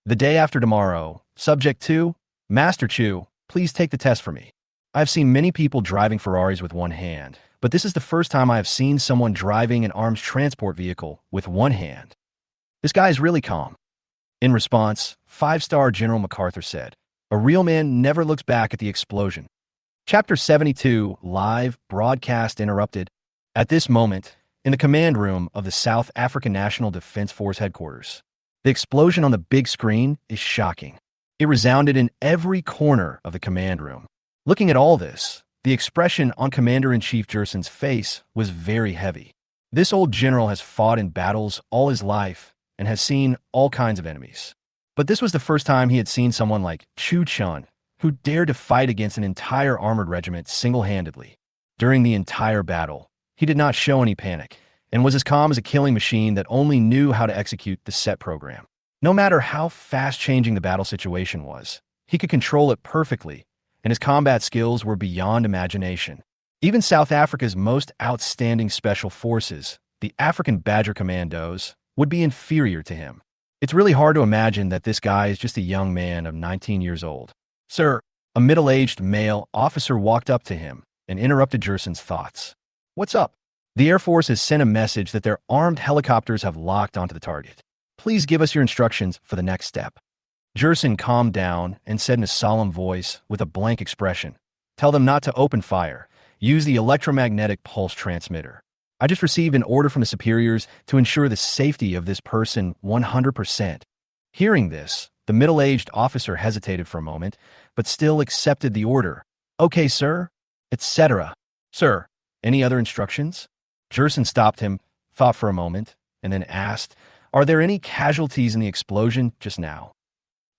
The day after tomorrow, Subject 2, Master Chu, please take the test for me. I've seen many people driving Ferraris with one hand, but this is the first time I have seen someone driving an arms transport vehicle with one hand. This guy is really calm. In response, 5-star General MacArthur said, "A real man never looks back at the explosion." Chapter 72, Live Broadcast Interrupted. At this moment, in the command room of the South African National Defense Force headquarters, the explosion on the big screen is shocking. It resounded in every corner of the command room. Looking at all this, the expression on Commander-in-Chief Jersen's face was very heavy. This old general has fought in battles all his life and has seen all kinds of enemies. But this was the first time he had seen someone like Chu Chun, who dared to fight against an entire armored regiment single-handedly. During the entire battle, he did not show any panic and was as calm as a killing machine that only knew how to execute the set program. No matter how fast-changing the battle situation was, he could control it perfectly, and his combat skills were beyond imagination. Even South Africa's most outstanding special forces, the African Badger Commandos, would be inferior to him. It's really hard to imagine that this guy is just a young man of 19 years old. "Sir," a middle-aged male officer walked up to him and interrupted Jersen's thoughts. "What's up?" "The Air Force has sent a message that their armed helicopters have locked onto the target. Please give us your instructions for the next step." Jersen calmed down and said in a solemn voice with a blank expression, "Tell them not to open fire. Use the electromagnetic pulse transmitter. I just received an order from the superiors to ensure the safety of this person 100%. Hearing this, the middle-aged officer hesitated for a moment, but still accepted the order. "Okay, sir," etc. "Sir, any other instructions?" Jersen stopped him, thought for a moment, and then asked, "Are there any casualties in the explosion just now?"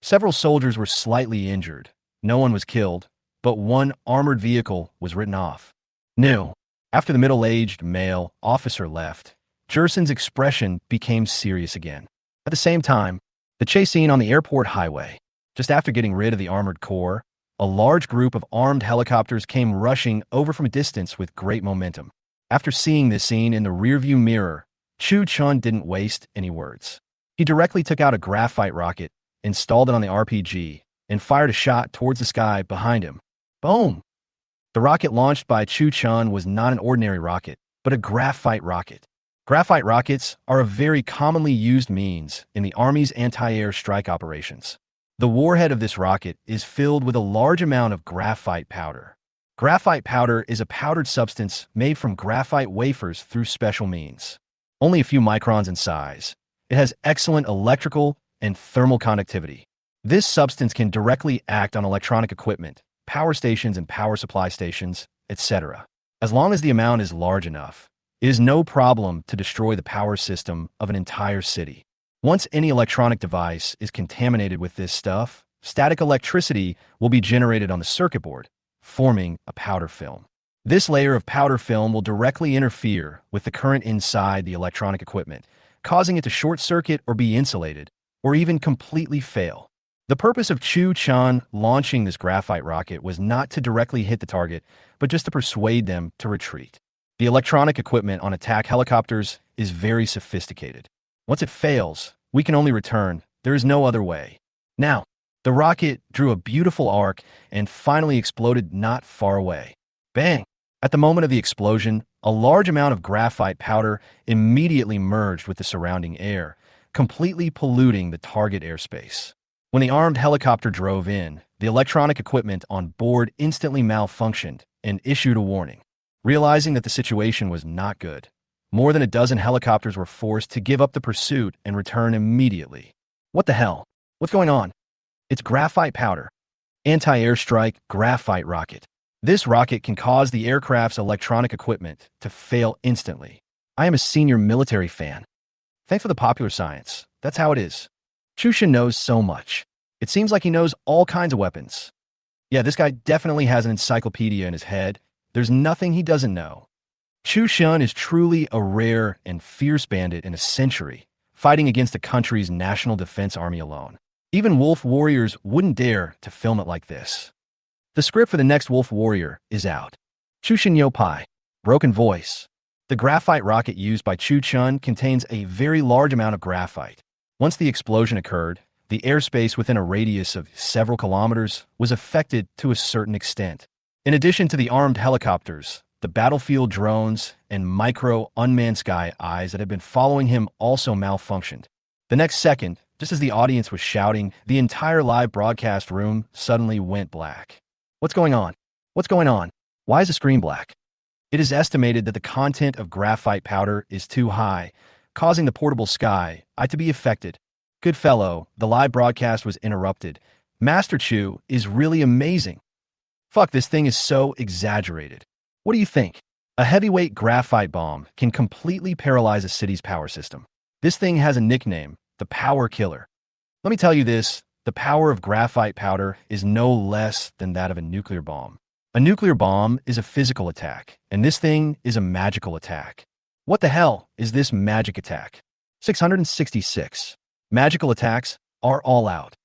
Several soldiers were slightly injured. No one was killed, but one armored vehicle was written off. No. After the middle-aged male officer left, Jersen's expression became serious again. At the same time, The chase scene on the airport highway. Just after getting rid of the armored core, a large group of armed helicopters came rushing over from a distance with great momentum. After seeing this scene in the rearview mirror, Chu Chun didn't waste any words. He directly took out a graphite rocket, installed it on the RPG, and fired a shot towards the sky behind him. Boom! The rocket launched by Chu Chun was not an ordinary rocket, but a graphite rocket. Graphite rockets are a very commonly used means in the Army's anti-air strike operations. The warhead of this rocket is filled with a large amount of graphite powder. Graphite powder is a powdered substance made from graphite wafers through special means. Only a few microns in size, it has excellent electrical and thermal conductivity. This substance can directly act on electronic equipment, power stations and power supply stations, etc. As long as the amount is large enough, it is no problem to destroy the power system of an entire city. Once any electronic device is contaminated with this stuff, static electricity will be generated on the circuit board, forming a powder film. This layer of powder film will directly interfere with the current inside the electronic equipment, causing it to short circuit or be insulated, or even completely fail. The purpose of Chu Chun launching this graphite rocket was not to directly hit the target, but just to persuade them to retreat. The electronic equipment on attack helicopters is very sophisticated. Once it fails, we can only return. There is no other way. Now, the rocket drew a beautiful arc and finally exploded not far away. Bang! At the moment of the explosion, a large amount of graphite powder immediately merged with the surrounding air, completely polluting the target airspace. When the armed helicopter drove in, the electronic equipment on board instantly malfunctioned and issued a warning. Realizing that the situation was not good, more than a dozen helicopters were forced to give up the pursuit and return immediately. What the hell? What's going on? It's graphite powder. Anti-air strike graphite rocket. This rocket can cause the aircraft's electronic equipment to fail instantly. I am a senior military fan. Thanks for the popular science. That's how it is. Chu Chen knows so much. It seems like he knows all kinds of weapons. Yeah, this guy definitely has an encyclopedia in his head. There's nothing he doesn't know. Chu Chun is truly a rare and fierce bandit in a century, fighting against the country's national defense army alone. Even Wolf Warriors wouldn't dare to film it like this. The script for the next Wolf Warrior is out. Chu Chen Yopai, broken voice. The graphite rocket used by Chu Chun contains a very large amount of graphite. Once the explosion occurred, the airspace within a radius of several kilometers was affected to a certain extent. In addition to the armed helicopters, the battlefield drones and micro unmanned sky eyes that had been following him also malfunctioned. The next second, just as the audience was shouting, the entire live broadcast room suddenly went black. What's going on? What's going on? Why is the screen black? It is estimated that the content of graphite powder is too high, causing the portable sky eye to be affected. Good fellow, the live broadcast was interrupted. Master Chu is really amazing. Fuck, this thing is so exaggerated. What do you think? A heavyweight graphite bomb can completely paralyze a city's power system. This thing has a nickname, the Power Killer. Let me tell you this, the power of graphite powder is no less than that of a nuclear bomb. A nuclear bomb is a physical attack, and this thing is a magical attack. What the hell is this magic attack? 666. Magical attacks are all out.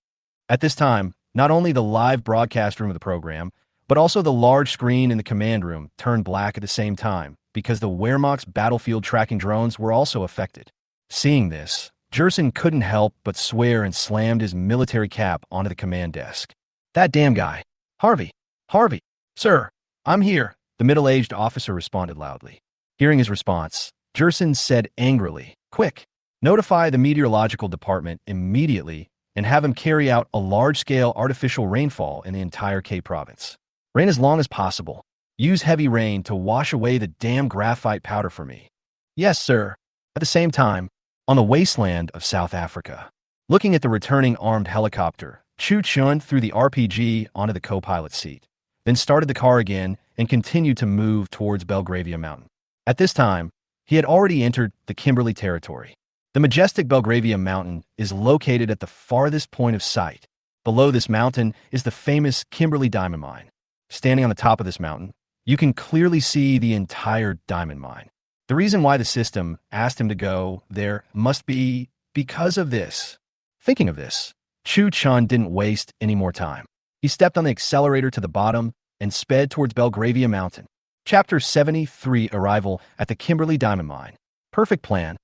At this time, not only the live broadcast room of the program, but also the large screen in the command room turned black at the same time because the Wehrmacht's battlefield tracking drones were also affected. Seeing this, Jerson couldn't help but swear and slammed his military cap onto the command desk. That damn guy. Harvey. Harvey. Sir, I'm here, the middle-aged officer responded loudly. Hearing his response, Jerson said angrily, Quick, notify the meteorological department immediately and have him carry out a large-scale artificial rainfall in the entire K province. Rain as long as possible. Use heavy rain to wash away the damn graphite powder for me. Yes, sir. At the same time, on the wasteland of South Africa. Looking at the returning armed helicopter, Chu Chun threw the RPG onto the co-pilot's seat, then started the car again and continued to move towards Belgravia Mountain. At this time, he had already entered the Kimberly territory. The majestic Belgravia Mountain is located at the farthest point of sight. Below this mountain is the famous Kimberly diamond mine. Standing on the top of this mountain, you can clearly see the entire diamond mine. The reason why the system asked him to go there must be because of this. Thinking of this, Chu Chun didn't waste any more time. He stepped on the accelerator to the bottom and sped towards Belgravia Mountain. Chapter 73, Arrival at the Kimberly Diamond Mine. Perfect plan.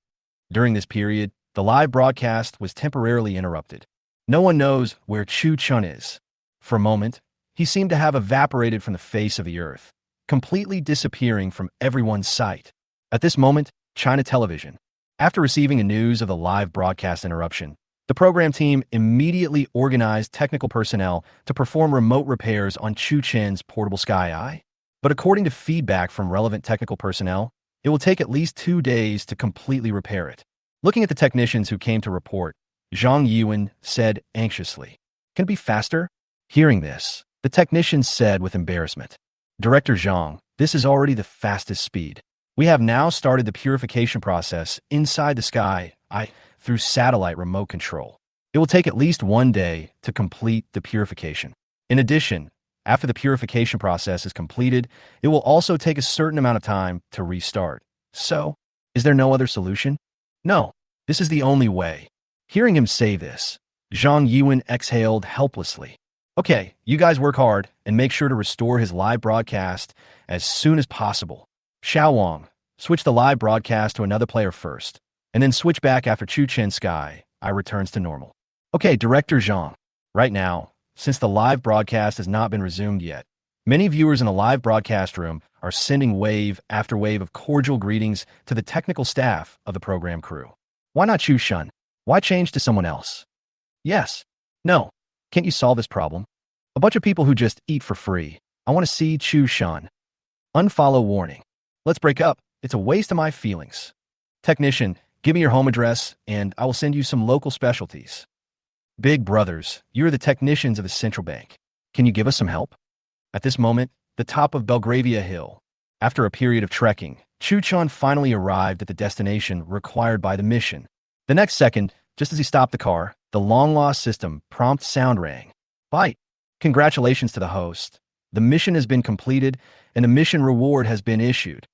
During this period, the live broadcast was temporarily interrupted. No one knows where Chu Chun is. For a moment, he seemed to have evaporated from the face of the earth, completely disappearing from everyone's sight. At this moment, China Television. After receiving the news of the live broadcast interruption, the program team immediately organized technical personnel to perform remote repairs on Chu Chen's portable Sky Eye. But according to feedback from relevant technical personnel, it will take at least 2 days to completely repair it. Looking at the technicians who came to report, Zhang Yuan said anxiously, "Can it be faster?" Hearing this, the technicians said with embarrassment, "Director Zhang, this is already the fastest speed. We have now started the purification process inside the Sky Eye through satellite remote control. It will take at least 1 day to complete the purification. In addition, after the purification process is completed, it will also take a certain amount of time to restart. So, is there no other solution? No, this is the only way." Hearing him say this, Zhang Yuan exhaled helplessly. "Okay, you guys work hard and make sure to restore his live broadcast as soon as possible. Xiao Wang, switch the live broadcast to another player first, and then switch back after Chu Chen Sky Eye returns to normal." "Okay, Director Zhang." Right now, since the live broadcast has not been resumed yet, many viewers in the live broadcast room are sending wave after wave of cordial greetings to the technical staff of the program crew. Why not Chu Chun? Why change to someone else? Yes. No. Can't you solve this problem? A bunch of people who just eat for free. I want to see Chu Chun. Unfollow warning. Let's break up. It's a waste of my feelings. Technician, give me your home address, and I will send you some local specialties. Big brothers, you're the technicians of the central bank. Can you give us some help? At this moment, the top of Belgravia Hill. After a period of trekking, Chu Chun finally arrived at the destination required by the mission. The next second, just as he stopped the car, the long-lost system prompt sound rang. "Bite. Congratulations to the host. The mission has been completed, and the mission reward has been issued."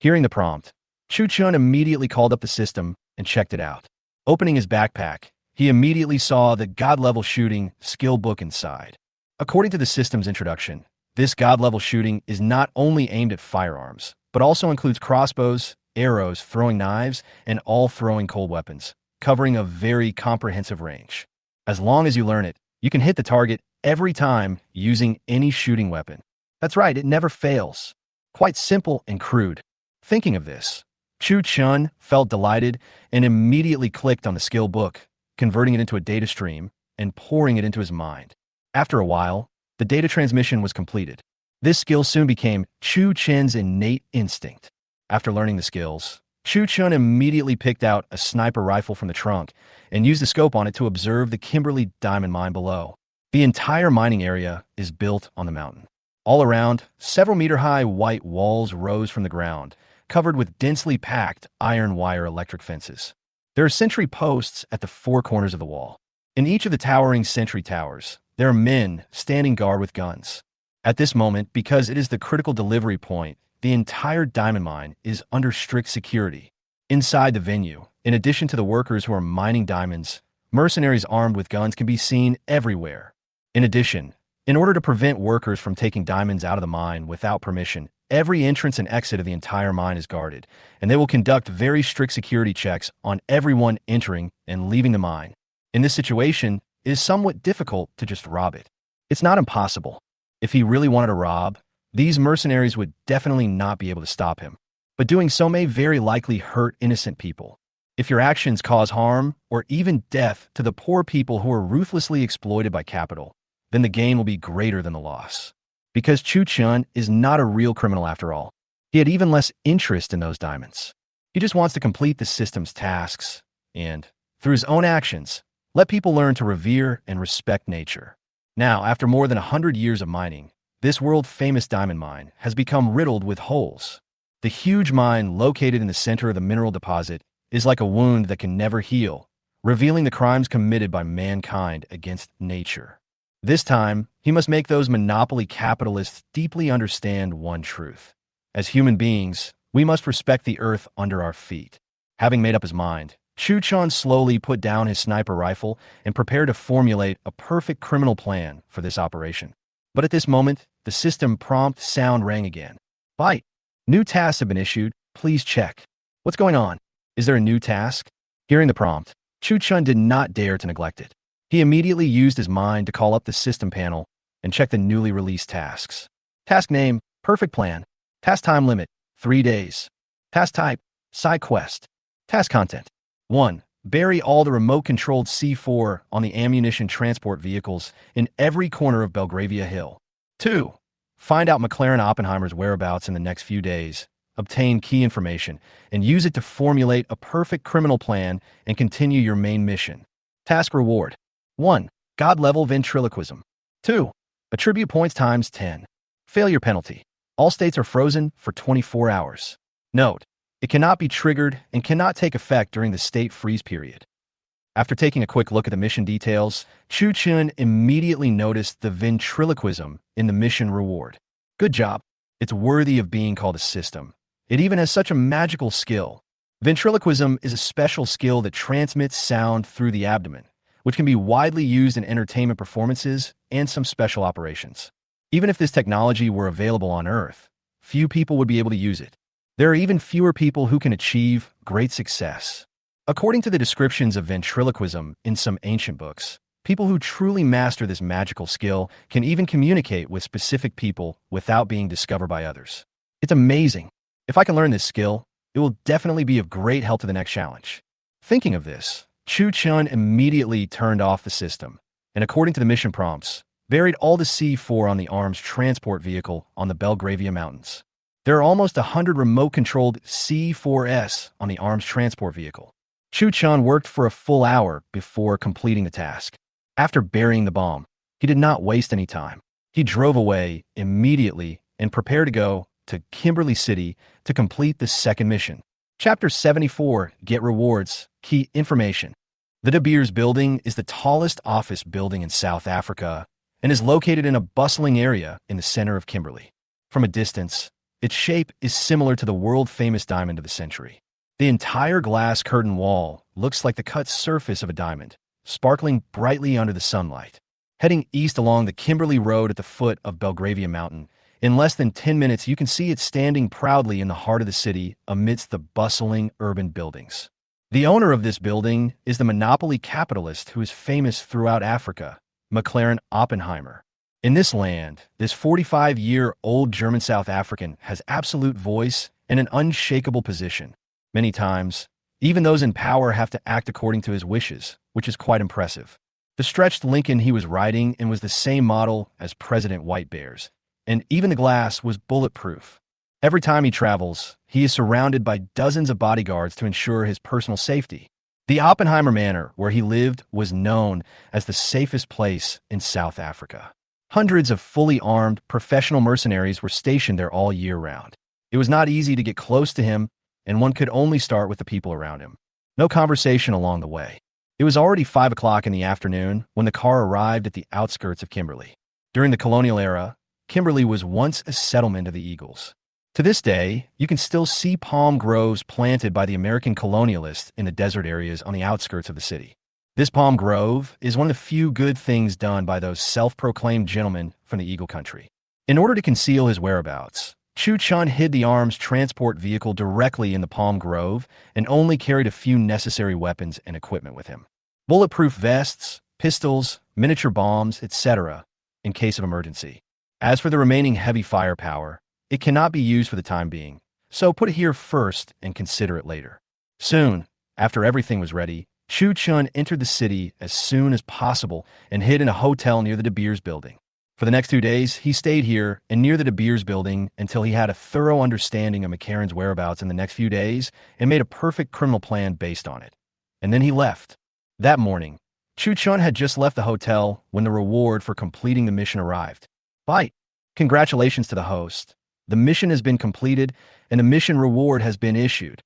Hearing the prompt, Chu Chun immediately called up the system and checked it out. Opening his backpack, he immediately saw the God-level shooting skill book inside. According to the system's introduction, this God-level shooting is not only aimed at firearms, but also includes crossbows, arrows, throwing knives, and all throwing cold weapons, covering a very comprehensive range. As long as you learn it, you can hit the target every time using any shooting weapon. That's right, it never fails. Quite simple and crude. Thinking of this, Chu Chun felt delighted and immediately clicked on the skill book, converting it into a data stream and pouring it into his mind. After a while, the data transmission was completed. This skill soon became Chu Chen's innate instinct. After learning the skills, Chu Chun immediately picked out a sniper rifle from the trunk and used the scope on it to observe the Kimberly diamond mine below. The entire mining area is built on the mountain. All around, several meter-high white walls rose from the ground, covered with densely packed iron wire electric fences. There are sentry posts at the 4 corners of the wall. In each of the towering sentry towers, there are men standing guard with guns. At this moment, because it is the critical delivery point, the entire diamond mine is under strict security. Inside the venue, in addition to the workers who are mining diamonds, mercenaries armed with guns can be seen everywhere. In addition, in order to prevent workers from taking diamonds out of the mine without permission, every entrance and exit of the entire mine is guarded, and they will conduct very strict security checks on everyone entering and leaving the mine. In this situation, it is somewhat difficult to just rob it. It's not impossible. If he really wanted to rob, these mercenaries would definitely not be able to stop him. But doing so may very likely hurt innocent people. If your actions cause harm or even death to the poor people who are ruthlessly exploited by capital, then the gain will be greater than the loss. Because Chu Chun is not a real criminal after all. He had even less interest in those diamonds. He just wants to complete the system's tasks and, through his own actions, let people learn to revere and respect nature. Now, after more than 100 years of mining, this world-famous diamond mine has become riddled with holes. The huge mine located in the center of the mineral deposit is like a wound that can never heal, revealing the crimes committed by mankind against nature. This time, he must make those monopoly capitalists deeply understand one truth. As human beings, we must respect the earth under our feet. Having made up his mind, Chu Chun slowly put down his sniper rifle and prepared to formulate a perfect criminal plan for this operation. But at this moment, the system prompt sound rang again. Bite. New tasks have been issued. Please check. What's going on? Is there a new task? Hearing the prompt, Chu Chun did not dare to neglect it. He immediately used his mind to call up the system panel and check the newly released tasks. Task name, perfect plan. Task time limit, 3 days. Task type, side quest. Task content. 1. Bury all the remote-controlled C4 on the ammunition transport vehicles in every corner of Belgravia Hill. 2. Find out McLaren Oppenheimer's whereabouts in the next few days, obtain key information, and use it to formulate a perfect criminal plan and continue your main mission. Task reward. 1. God-level ventriloquism. 2. Attribute points times 10. Failure penalty. All states are frozen for 24 hours. Note: it cannot be triggered and cannot take effect during the state freeze period. After taking a quick look at the mission details, Chu Chun immediately noticed the ventriloquism in the mission reward. Good job. It's worthy of being called a system. It even has such a magical skill. Ventriloquism is a special skill that transmits sound through the abdomen, which can be widely used in entertainment performances and some special operations. Even if this technology were available on Earth, few people would be able to use it. There are even fewer people who can achieve great success. According to the descriptions of ventriloquism in some ancient books, people who truly master this magical skill can even communicate with specific people without being discovered by others. It's amazing. If I can learn this skill, it will definitely be of great help to the next challenge. Thinking of this, Chu Chun immediately turned off the system, and according to the mission prompts, buried all the C4 on the arms transport vehicle on the Belgravia Mountains. There are almost 100 remote-controlled C4S on the arms transport vehicle. Chu Chun worked for a full hour before completing the task. After burying the bomb, he did not waste any time. He drove away immediately and prepared to go to Kimberly City to complete the second mission. Chapter 74, Get Rewards, Key Information. The De Beers Building is the tallest office building in South Africa and is located in a bustling area in the center of Kimberly. From a distance, its shape is similar to the world-famous diamond of the century. The entire glass curtain wall looks like the cut surface of a diamond, sparkling brightly under the sunlight. Heading east along the Kimberly Road at the foot of Belgravia Mountain, in less than 10 minutes you can see it standing proudly in the heart of the city amidst the bustling urban buildings. The owner of this building is the monopoly capitalist who is famous throughout Africa, McLaren Oppenheimer. In this land, this 45-year-old German South African has absolute voice and an unshakable position. Many times, even those in power have to act according to his wishes, which is quite impressive. The stretched Lincoln he was riding in was the same model as President White Bear's, and even the glass was bulletproof. Every time he travels, he is surrounded by dozens of bodyguards to ensure his personal safety. The Oppenheimer Manor, where he lived, was known as the safest place in South Africa. Hundreds of fully armed, professional mercenaries were stationed there all year round. It was not easy to get close to him, and one could only start with the people around him. No conversation along the way. It was already 5 o'clock in the afternoon when the car arrived at the outskirts of Kimberly. During the colonial era, Kimberly was once a settlement of the Eagles. To this day, you can still see palm groves planted by the American colonialists in the desert areas on the outskirts of the city. This palm grove is one of the few good things done by those self-proclaimed gentlemen from the Eagle Country. In order to conceal his whereabouts, Chu Chun hid the arms transport vehicle directly in the palm grove and only carried a few necessary weapons and equipment with him. Bulletproof vests, pistols, miniature bombs, etc., in case of emergency. As for the remaining heavy firepower, it cannot be used for the time being, so put it here first and consider it later. Soon, after everything was ready, Chu Chun entered the city as soon as possible and hid in a hotel near the De Beers Building. For the next 2 days, he stayed here and near the De Beers Building until he had a thorough understanding of McCarran's whereabouts in the next few days and made a perfect criminal plan based on it. And then he left. That morning, Chu Chun had just left the hotel when the reward for completing the mission arrived. Bite. Congratulations to the host. The mission has been completed, and a mission reward has been issued.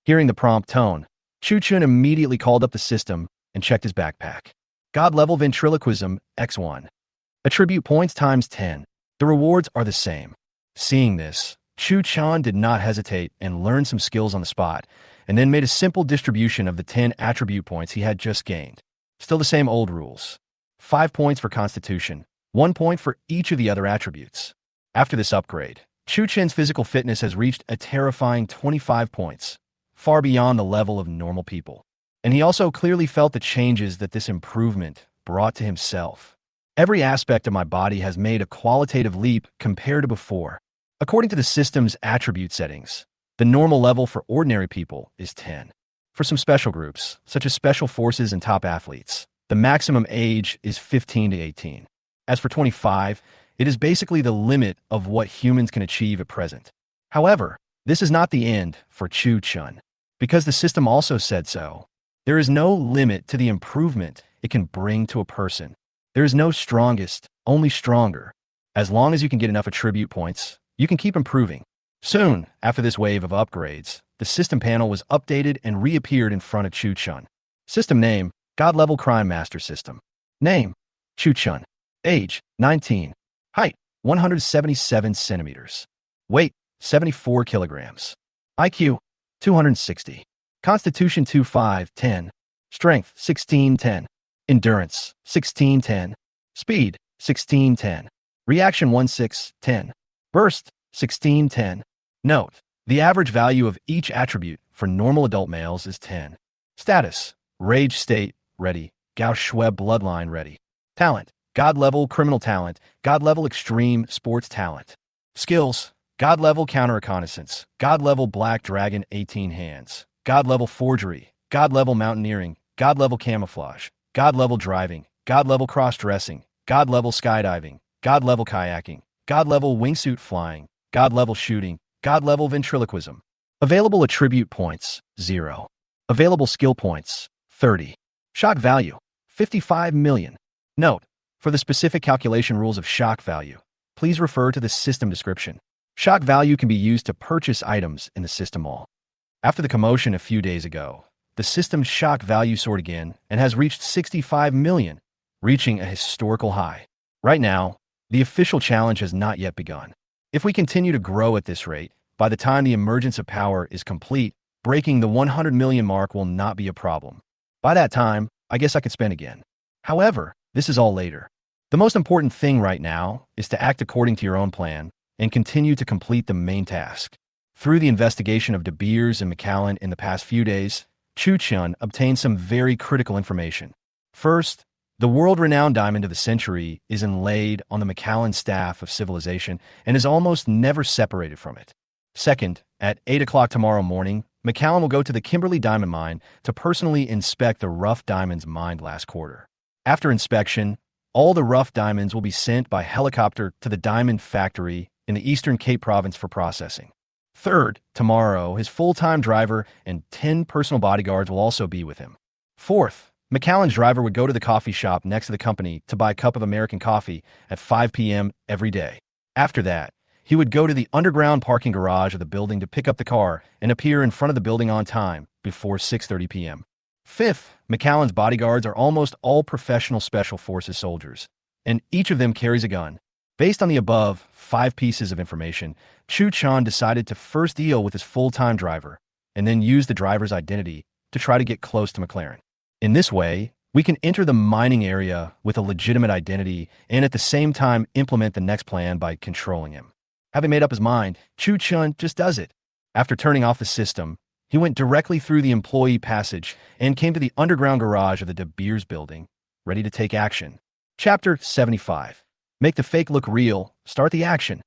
Hearing the prompt tone, Chu Chun immediately called up the system and checked his backpack. God-level ventriloquism, X1. Attribute points times 10. The rewards are the same. Seeing this, Chu Chun did not hesitate and learned some skills on the spot, and then made a simple distribution of the 10 attribute points he had just gained. Still the same old rules. 5 points for Constitution, 1 point for each of the other attributes. After this upgrade, Chu Chen's physical fitness has reached a terrifying 25 points, far beyond the level of normal people. And he also clearly felt the changes that this improvement brought to himself. Every aspect of my body has made a qualitative leap compared to before. According to the system's attribute settings, the normal level for ordinary people is 10. For some special groups, such as special forces and top athletes, the maximum age is 15 to 18. As for 25, it is basically the limit of what humans can achieve at present. However, this is not the end for Chu Chun. Because the system also said so, there is no limit to the improvement it can bring to a person. There is no strongest, only stronger. As long as you can get enough attribute points, you can keep improving. Soon, after this wave of upgrades, the system panel was updated and reappeared in front of Chu Chun. System name, God-level crime master system. Name, Chu Chun. Age, 19. Height, 177 centimeters. Weight, 74 kilograms. IQ, 260. Constitution 2510. Strength 1610. Endurance 1610. Speed 1610. Reaction 1610. Burst 1610. Note: the average value of each attribute for normal adult males is 10. Status: Rage State, ready. Gauss-Schweb bloodline, ready. Talent: God-level criminal talent, God-level extreme sports talent. Skills: God-level counter-reconnaissance, God-level black dragon 18 hands, God-level forgery, God-level mountaineering, God-level camouflage, God-level driving, God-level cross-dressing, God-level skydiving, God-level kayaking, God-level wingsuit flying, God-level shooting, God-level ventriloquism. Available attribute points, 0. Available skill points, 30. Shock value, 55 million. Note: for the specific calculation rules of shock value, please refer to the system description. Shock value can be used to purchase items in the system mall. After the commotion a few days ago, the system's shock value soared again and has reached 65 million, reaching a historical high. Right now, the official challenge has not yet begun. If we continue to grow at this rate, by the time the emergence of power is complete, breaking the 100 million mark will not be a problem. By that time, I guess I could spend again. However, this is all later. The most important thing right now is to act according to your own plan and continue to complete the main task. Through the investigation of De Beers and McAllen in the past few days, Chu Chun obtained some very critical information. First, the world-renowned diamond of the century is inlaid on the McAllen staff of civilization and is almost never separated from it. Second, at 8 o'clock tomorrow morning, McAllen will go to the Kimberly diamond mine to personally inspect the rough diamonds mined last quarter. After inspection, all the rough diamonds will be sent by helicopter to the diamond factory in the Eastern Cape province for processing. Third, tomorrow, his full-time driver and 10 personal bodyguards will also be with him. Fourth, McAllen's driver would go to the coffee shop next to the company to buy a cup of American coffee at 5 p.m. every day. After that, he would go to the underground parking garage of the building to pick up the car and appear in front of the building on time before 6:30 p.m. Fifth, McAllen's bodyguards are almost all professional special forces soldiers, and each of them carries a gun. Based on the above 5 pieces of information, Chu Chun decided to first deal with his full-time driver and then use the driver's identity to try to get close to McLaren. In this way, we can enter the mining area with a legitimate identity and at the same time implement the next plan by controlling him. Having made up his mind, Chu Chun just does it. After turning off the system, he went directly through the employee passage and came to the underground garage of the De Beers building, ready to take action. Chapter 75. Make the fake look real. Start the action.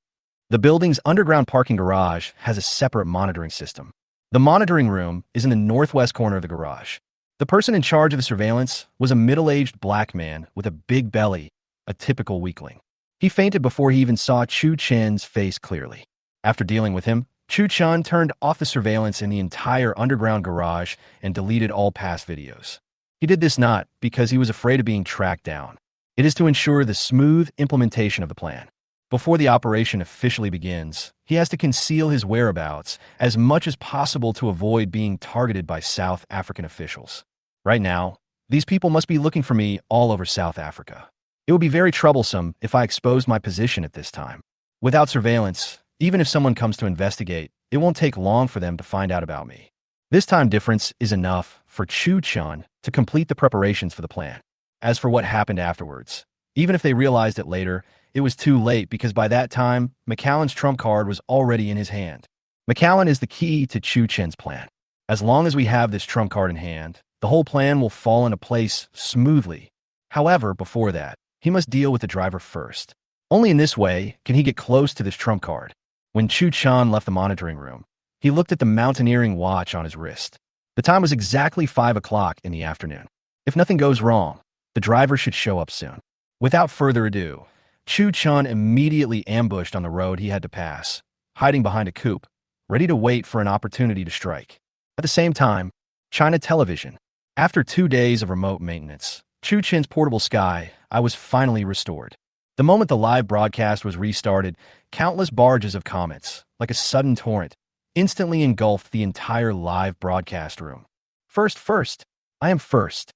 The building's underground parking garage has a separate monitoring system. The monitoring room is in the northwest corner of the garage. The person in charge of the surveillance was a middle-aged black man with a big belly, a typical weakling. He fainted before he even saw Chu Chen's face clearly. After dealing with him, Chu Chun turned off the surveillance in the entire underground garage and deleted all past videos. He did this not because he was afraid of being tracked down. It is to ensure the smooth implementation of the plan. Before the operation officially begins, he has to conceal his whereabouts as much as possible to avoid being targeted by South African officials. Right now, these people must be looking for me all over South Africa. It would be very troublesome if I exposed my position at this time. Without surveillance, even if someone comes to investigate, it won't take long for them to find out about me. This time difference is enough for Chu Chun to complete the preparations for the plan. As for what happened afterwards, even if they realized it later, it was too late because by that time, McAllen's trump card was already in his hand. McAllen is the key to Chu Chen's plan. As long as we have this trump card in hand, the whole plan will fall into place smoothly. However, before that, he must deal with the driver first. Only in this way can he get close to this trump card. When Chu Chun left the monitoring room, he looked at the mountaineering watch on his wrist. The time was exactly 5 o'clock in the afternoon. If nothing goes wrong, the driver should show up soon. Without further ado, Chu Chun immediately ambushed on the road he had to pass, hiding behind a coupe, ready to wait for an opportunity to strike. At the same time, China Television. After 2 days of remote maintenance, Chu Chen's portable sky was finally restored. The moment the live broadcast was restarted, countless barrages of comments, like a sudden torrent, instantly engulfed the entire live broadcast room. First, I am first.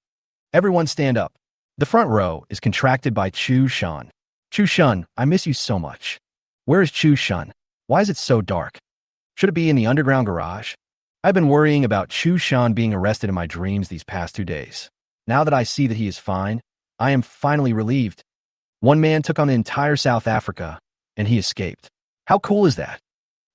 Everyone stand up. The front row is contracted by Chu Chun. Chu Chun, I miss you so much. Where is Chu Chun? Why is it so dark? Should it be in the underground garage? I've been worrying about Chu Chun being arrested in my dreams these past 2 days. Now that I see that he is fine, I am finally relieved. One man took on the entire South Africa, and he escaped. How cool is that?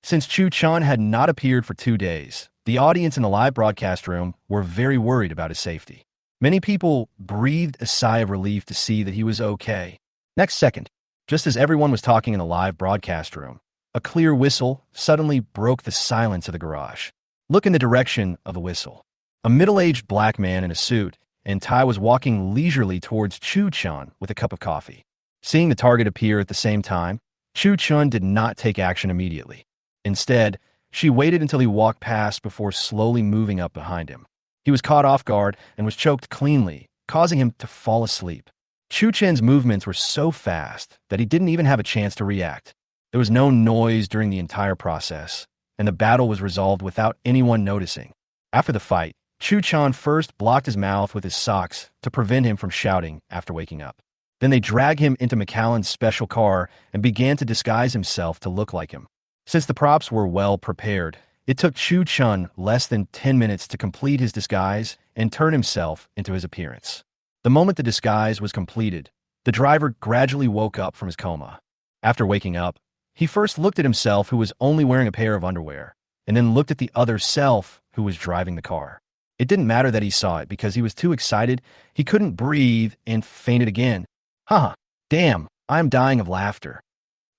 Since Chu Chun had not appeared for 2 days, the audience in the live broadcast room were very worried about his safety. Many people breathed a sigh of relief to see that he was okay. Next second, just as everyone was talking in the live broadcast room, a clear whistle suddenly broke the silence of the garage. Look in the direction of the whistle. A middle-aged black man in a suit and tie was walking leisurely towards Chu Chun with a cup of coffee. Seeing the target appear at the same time, Chu Chun did not take action immediately. Instead, she waited until he walked past before slowly moving up behind him. He was caught off guard and was choked cleanly, causing him to fall asleep. Chu Chen's movements were so fast that he didn't even have a chance to react. There was no noise during the entire process, and the battle was resolved without anyone noticing. After the fight, Chu Chun first blocked his mouth with his socks to prevent him from shouting after waking up. Then they dragged him into McAllen's special car and began to disguise himself to look like him. Since the props were well prepared, it took Chu Chun less than 10 minutes to complete his disguise and turn himself into his appearance. The moment the disguise was completed, the driver gradually woke up from his coma. After waking up, he first looked at himself, who was only wearing a pair of underwear, and then looked at the other self, who was driving the car. It didn't matter that he saw it because he was too excited, he couldn't breathe, and fainted again. Haha, damn, I am dying of laughter.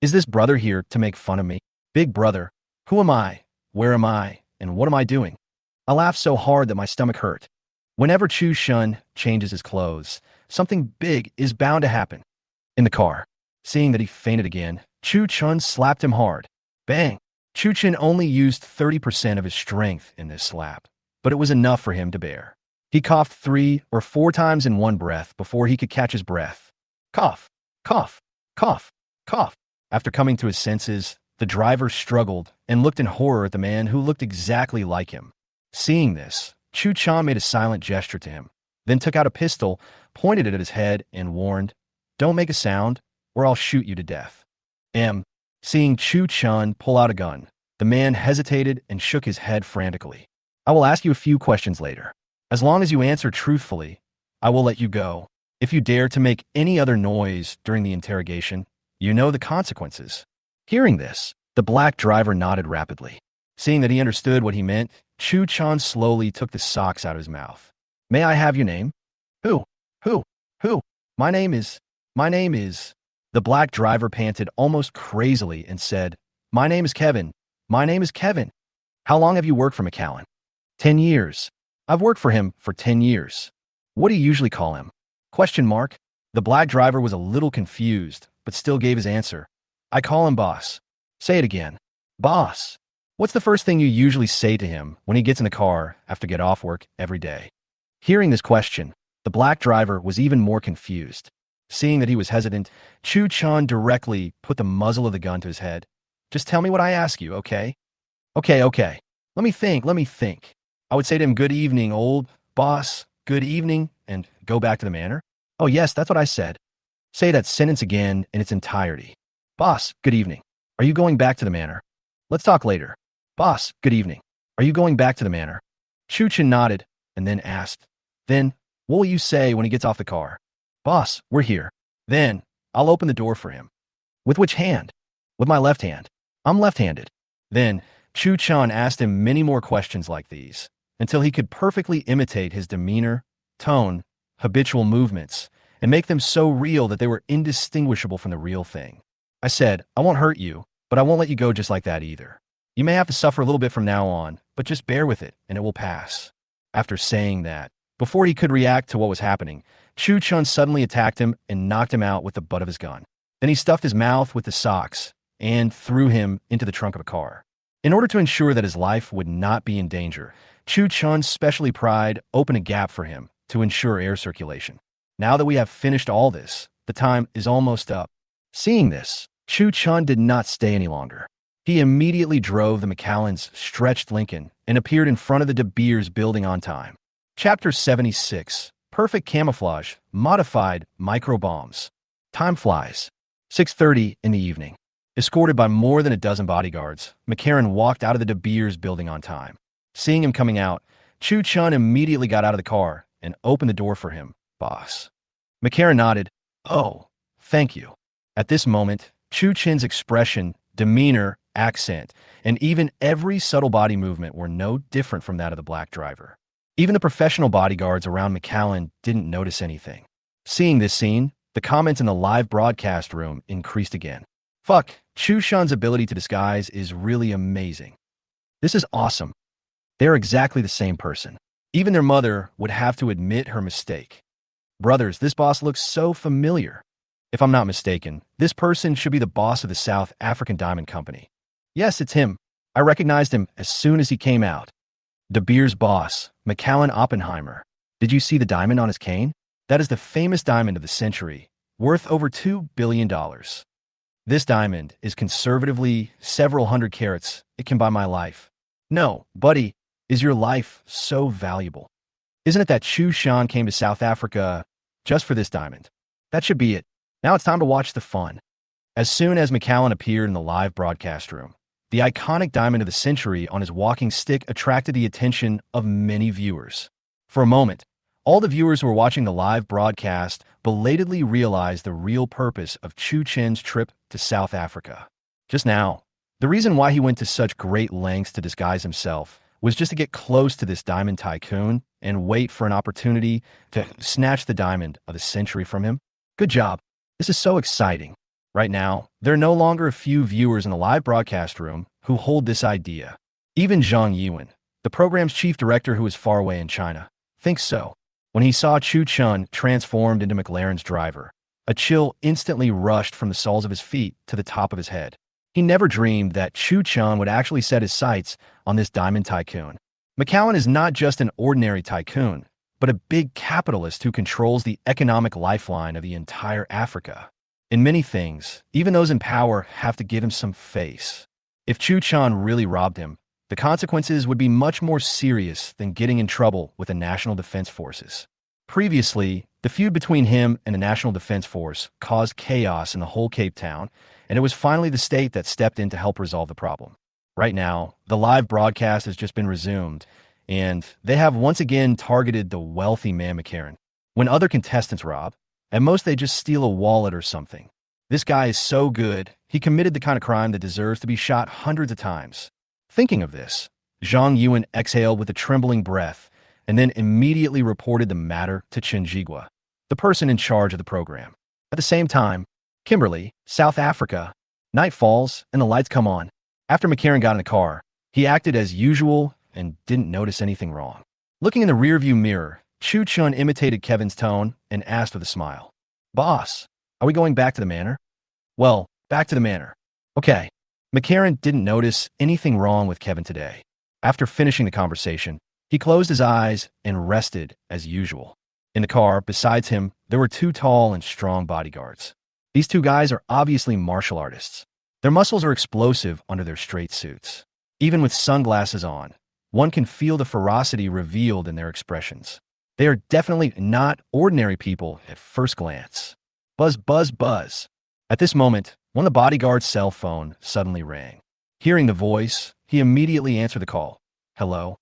Is this brother here to make fun of me? Big brother, who am I? Where am I? And what am I doing? I laughed so hard that my stomach hurt. Whenever Chu Chun changes his clothes, something big is bound to happen. In the car, seeing that he fainted again, Chu Chun slapped him hard. Bang! Chu Chen only used 30% of his strength in this slap, but it was enough for him to bear. He coughed 3 or 4 times in one breath before he could catch his breath. Cough, cough, cough, cough. After coming to his senses, the driver struggled and looked in horror at the man who looked exactly like him. Seeing this, Chu Chun made a silent gesture to him, then took out a pistol, pointed it at his head, and warned, "Don't make a sound, or I'll shoot you to death." Seeing Chu Chun pull out a gun, the man hesitated and shook his head frantically. "I will ask you a few questions later. As long as you answer truthfully, I will let you go. If you dare to make any other noise during the interrogation, you know the consequences." Hearing this, the black driver nodded rapidly. Seeing that he understood what he meant, Chu Chun slowly took the socks out of his mouth. "May I have your name?" Who? My name is... The black driver panted almost crazily and said, "My name is Kevin. My name is Kevin." "How long have you worked for McAllen?" 10 years. I've worked for him for 10 years. What do you usually call him? Question mark. The black driver was a little confused, but still gave his answer. "I call him boss." Say it again. Boss. What's the first thing you usually say to him when he gets in the car after get off work every day? Hearing this question, the black driver was even more confused. Seeing that he was hesitant, Chu Chun directly put the muzzle of the gun to his head. "Just tell me what I ask you, okay?" Okay. Let me think. I would say to him, "Good evening, old boss. Good evening," and go back to the manor. "Oh yes, that's what I said." Say that sentence again in its entirety. "Boss, good evening. Are you going back to the manor?" "Let's talk later." "Boss, good evening. Are you going back to the manor?" Chu Chen nodded and then asked, "Then, what will you say when he gets off the car?" "Boss, we're here." "Then, I'll open the door for him." "With which hand?" "With my left hand. I'm left-handed." Then, Chu Chun asked him many more questions like these, until he could perfectly imitate his demeanor, tone, habitual movements, and make them so real that they were indistinguishable from the real thing. "I said, I won't hurt you, but I won't let you go just like that either. You may have to suffer a little bit from now on, but just bear with it, and it will pass." After saying that, before he could react to what was happening, Chu Chun suddenly attacked him and knocked him out with the butt of his gun. Then he stuffed his mouth with the socks and threw him into the trunk of a car. In order to ensure that his life would not be in danger, Chu Chun's specially pride opened a gap for him to ensure air circulation. "Now that we have finished all this, the time is almost up." Seeing this, Chu Chun did not stay any longer. He immediately drove the McAllen's stretched Lincoln and appeared in front of the De Beers building on time. Chapter 76, Perfect Camouflage, Modified Microbombs. Time flies. 6:30 in the evening. Escorted by more than a dozen bodyguards, McCarran walked out of the De Beers building on time. Seeing him coming out, Chu Chun immediately got out of the car and opened the door for him. "Boss." McCarran nodded. "Oh, thank you." At this moment, Chu Chen's expression, demeanor, accent, and even every subtle body movement were no different from that of the black driver. Even the professional bodyguards around McAllen didn't notice anything. Seeing this scene, the comments in the live broadcast room increased again. "Fuck, Chu Chun's ability to disguise is really amazing. This is awesome. They're exactly the same person. Even their mother would have to admit her mistake. Brothers, this boss looks so familiar. If I'm not mistaken, this person should be the boss of the South African Diamond Company. Yes, it's him. I recognized him as soon as he came out. De Beers' boss, McAllen Oppenheimer. Did you see the diamond on his cane? That is the famous diamond of the century, worth over $2 billion. This diamond is conservatively several hundred carats. It can buy my life. No, buddy, is your life so valuable? Isn't it that Chu Chun came to South Africa just for this diamond? That should be it. Now it's time to watch the fun." As soon as McAllen appeared in the live broadcast room, the iconic diamond of the century on his walking stick attracted the attention of many viewers. For a moment, all the viewers who were watching the live broadcast belatedly realized the real purpose of Chu Chen's trip to South Africa. Just now, the reason why he went to such great lengths to disguise himself was just to get close to this diamond tycoon and wait for an opportunity to snatch the diamond of the century from him. Good job. This is so exciting. Right now, there are no longer a few viewers in the live broadcast room who hold this idea. Even Zhang Yuan, the program's chief director who is far away in China, thinks so. When he saw Chu Chun transformed into McLaren's driver, a chill instantly rushed from the soles of his feet to the top of his head. He never dreamed that Chu Chun would actually set his sights on this diamond tycoon. McAllen is not just an ordinary tycoon, but a big capitalist who controls the economic lifeline of the entire Africa. In many things, even those in power have to give him some face. If Chu Chun really robbed him, the consequences would be much more serious than getting in trouble with the National Defense Forces. Previously, the feud between him and the National Defense Force caused chaos in the whole Cape Town, and it was finally the state that stepped in to help resolve the problem. Right now, the live broadcast has just been resumed, and they have once again targeted the wealthy man McCarran. When other contestants rob, at most they just steal a wallet or something. This guy is so good, he committed the kind of crime that deserves to be shot hundreds of times. Thinking of this, Zhang Yuan exhaled with a trembling breath and then immediately reported the matter to Chen Jigua, the person in charge of the program. At the same time, Kimberly, South Africa. Night falls and the lights come on. After McCarran got in the car, he acted as usual and didn't notice anything wrong. Looking in the rearview mirror, Chu Chun imitated Kevin's tone and asked with a smile, "Boss, are we going back to the manor?" "Well, back to the manor." "Okay." McCarran didn't notice anything wrong with Kevin today. After finishing the conversation, he closed his eyes and rested as usual. In the car, besides him, there were two tall and strong bodyguards. These two guys are obviously martial artists. Their muscles are explosive under their straight suits. Even with sunglasses on, one can feel the ferocity revealed in their expressions. They are definitely not ordinary people at first glance. Buzz, buzz, buzz. At this moment, one of the bodyguard's cell phone suddenly rang. Hearing the voice, he immediately answered the call. "Hello?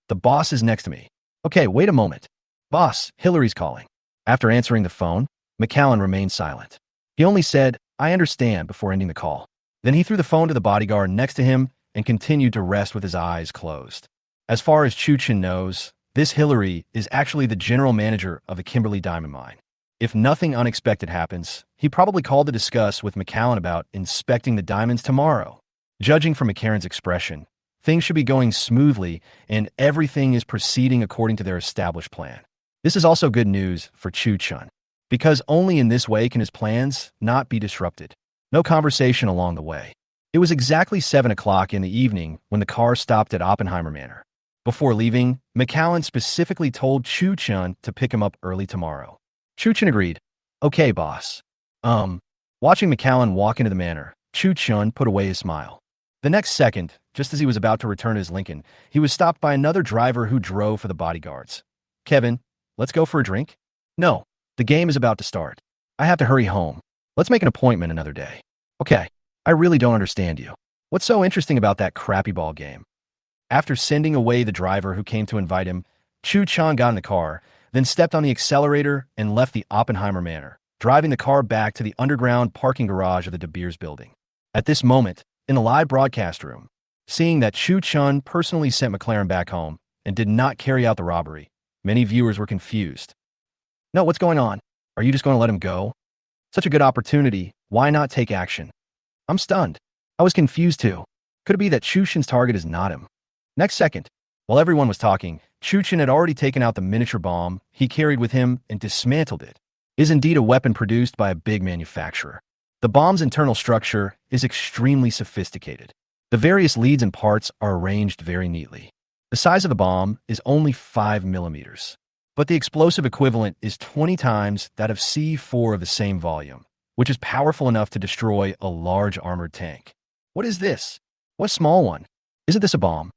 The boss is next to me. Okay, wait a moment. Boss, Hillary's calling. After answering the phone, McAllen remained silent. He only said, I understand, before ending the call. Then he threw the phone to the bodyguard next to him and continued to rest with his eyes closed. As far as Chu Chen knows, this Hillary is actually the general manager of the Kimberly diamond mine. If nothing unexpected happens, he probably called to discuss with McAllen about inspecting the diamonds tomorrow. Judging from McCarran's expression, things should be going smoothly and everything is proceeding according to their established plan. This is also good news for Chu Chun, because only in this way can his plans not be disrupted. No conversation along the way. It was exactly 7 o'clock in the evening when the car stopped at Oppenheimer Manor. Before leaving, McAllen specifically told Chu Chun to pick him up early tomorrow. Chu Chun agreed. Okay, boss. Watching McAllen walk into the manor, Chu Chun put away his smile. The next second, just as he was about to return to his Lincoln, he was stopped by another driver who drove for the bodyguards. Kevin, let's go for a drink? No, the game is about to start. I have to hurry home. Let's make an appointment another day. Okay, I really don't understand you. What's so interesting about that crappy ball game? After sending away the driver who came to invite him, Chu Chun got in the car, then stepped on the accelerator and left the Oppenheimer Manor, driving the car back to the underground parking garage of the De Beers building. At this moment, in the live broadcast room, seeing that Chu Chun personally sent McLaren back home and did not carry out the robbery, many viewers were confused. No, what's going on? Are you just going to let him go? Such a good opportunity, why not take action? I'm stunned. I was confused too. Could it be that Chu Chen's target is not him? Next second, while everyone was talking, Chu Chen had already taken out the miniature bomb he carried with him and dismantled it. It is indeed a weapon produced by a big manufacturer. The bomb's internal structure is extremely sophisticated. The various leads and parts are arranged very neatly. The size of the bomb is only 5 millimeters, but the explosive equivalent is 20 times that of C4 of the same volume, which is powerful enough to destroy a large armored tank. What is this? What small one? Isn't this a bomb?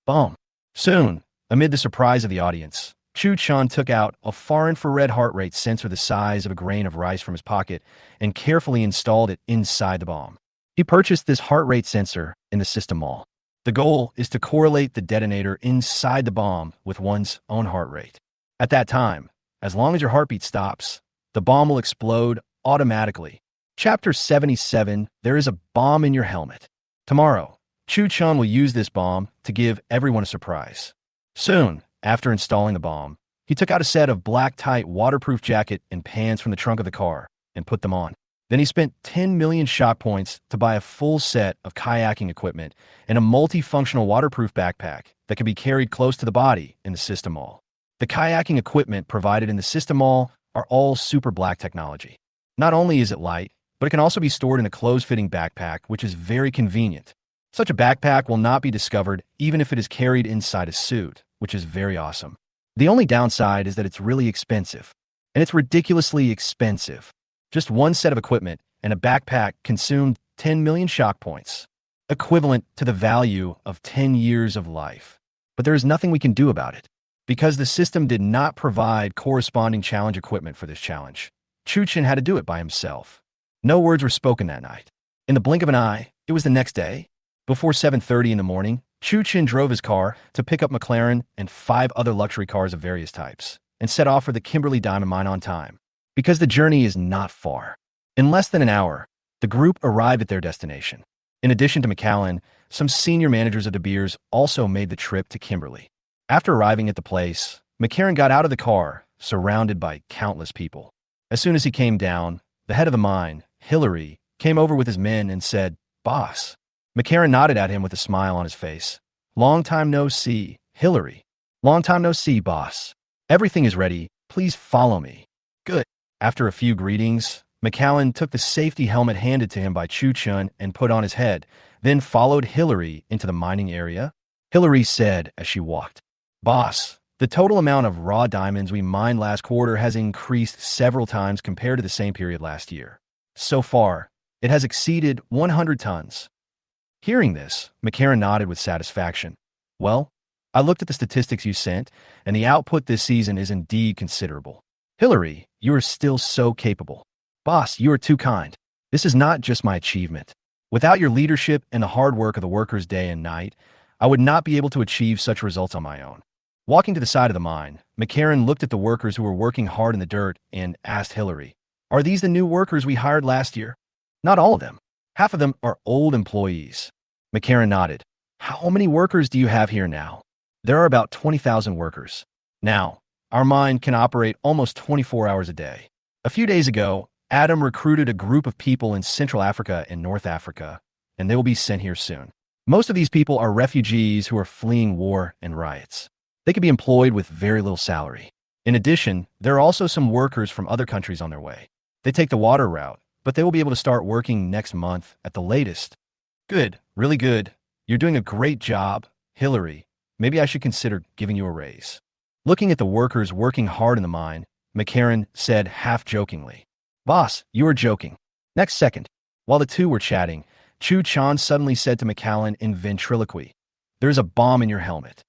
Bomb. Soon, amid the surprise of the audience, Chu Chun took out a far-infrared heart rate sensor the size of a grain of rice from his pocket and carefully installed it inside the bomb. He purchased this heart rate sensor in the system mall. The goal is to correlate the detonator inside the bomb with one's own heart rate. At that time, as long as your heartbeat stops, the bomb will explode automatically. Chapter 77, There is a Bomb in Your Helmet. Tomorrow, Chu Chun will use this bomb to give everyone a surprise. Soon, after installing the bomb, he took out a set of black tight waterproof jacket and pants from the trunk of the car and put them on. Then he spent 10 million shock points to buy a full set of kayaking equipment and a multifunctional waterproof backpack that could be carried close to the body in the system mall. The kayaking equipment provided in the system mall are all super black technology. Not only is it light, but it can also be stored in a closed-fitting backpack, which is very convenient. Such a backpack will not be discovered even if it is carried inside a suit, which is very awesome. The only downside is that it's really expensive. And it's ridiculously expensive. Just one set of equipment and a backpack consumed 10 million shock points, equivalent to the value of 10 years of life. But there is nothing we can do about it, because the system did not provide corresponding challenge equipment for this challenge. Chu Chen had to do it by himself. No words were spoken that night. In the blink of an eye, it was the next day. Before 7:30 in the morning, Chu Chen drove his car to pick up McLaren and 5 other luxury cars of various types and set off for the Kimberly diamond mine on time, because the journey is not far. In less than an hour, the group arrived at their destination. In addition to McAllen, some senior managers of De Beers also made the trip to Kimberly. After arriving at the place, McCarran got out of the car, surrounded by countless people. As soon as he came down, the head of the mine, Hillary, came over with his men and said, "Boss." McCarran nodded at him with a smile on his face. "Long time no see, Hillary." "Long time no see, boss. Everything is ready. Please follow me." "Good." After a few greetings, McAllen took the safety helmet handed to him by Chu Chun and put on his head, then followed Hillary into the mining area. Hillary said as she walked, "Boss, the total amount of raw diamonds we mined last quarter has increased several times compared to the same period last year. So far, it has exceeded 100 tons. Hearing this, McCarran nodded with satisfaction. "Well, I looked at the statistics you sent, and the output this season is indeed considerable. Hillary, you are still so capable. Boss, you are too kind. This is not just my achievement. Without your leadership and the hard work of the workers day and night, I would not be able to achieve such results on my own. Walking to the side of the mine, McCarran looked at the workers who were working hard in the dirt and asked Hillary, "Are these the new workers we hired last year?" "Not all of them. Half of them are old employees." McCarran nodded. "How many workers do you have here now?" "There are about 20,000 workers. Now, our mine can operate almost 24 hours a day. A few days ago, Adam recruited a group of people in Central Africa and North Africa, and they will be sent here soon. Most of these people are refugees who are fleeing war and riots. They could be employed with very little salary. In addition, there are also some workers from other countries on their way. They take the water route, but they will be able to start working next month at the latest." "Good, really good. You're doing a great job, Hillary. Maybe I should consider giving you a raise." Looking at the workers working hard in the mine, McCarran said half-jokingly, "Boss, you are joking." Next second, while the two were chatting, Chu Chun suddenly said to McCallan in ventriloquy, "There's a bomb in your helmet."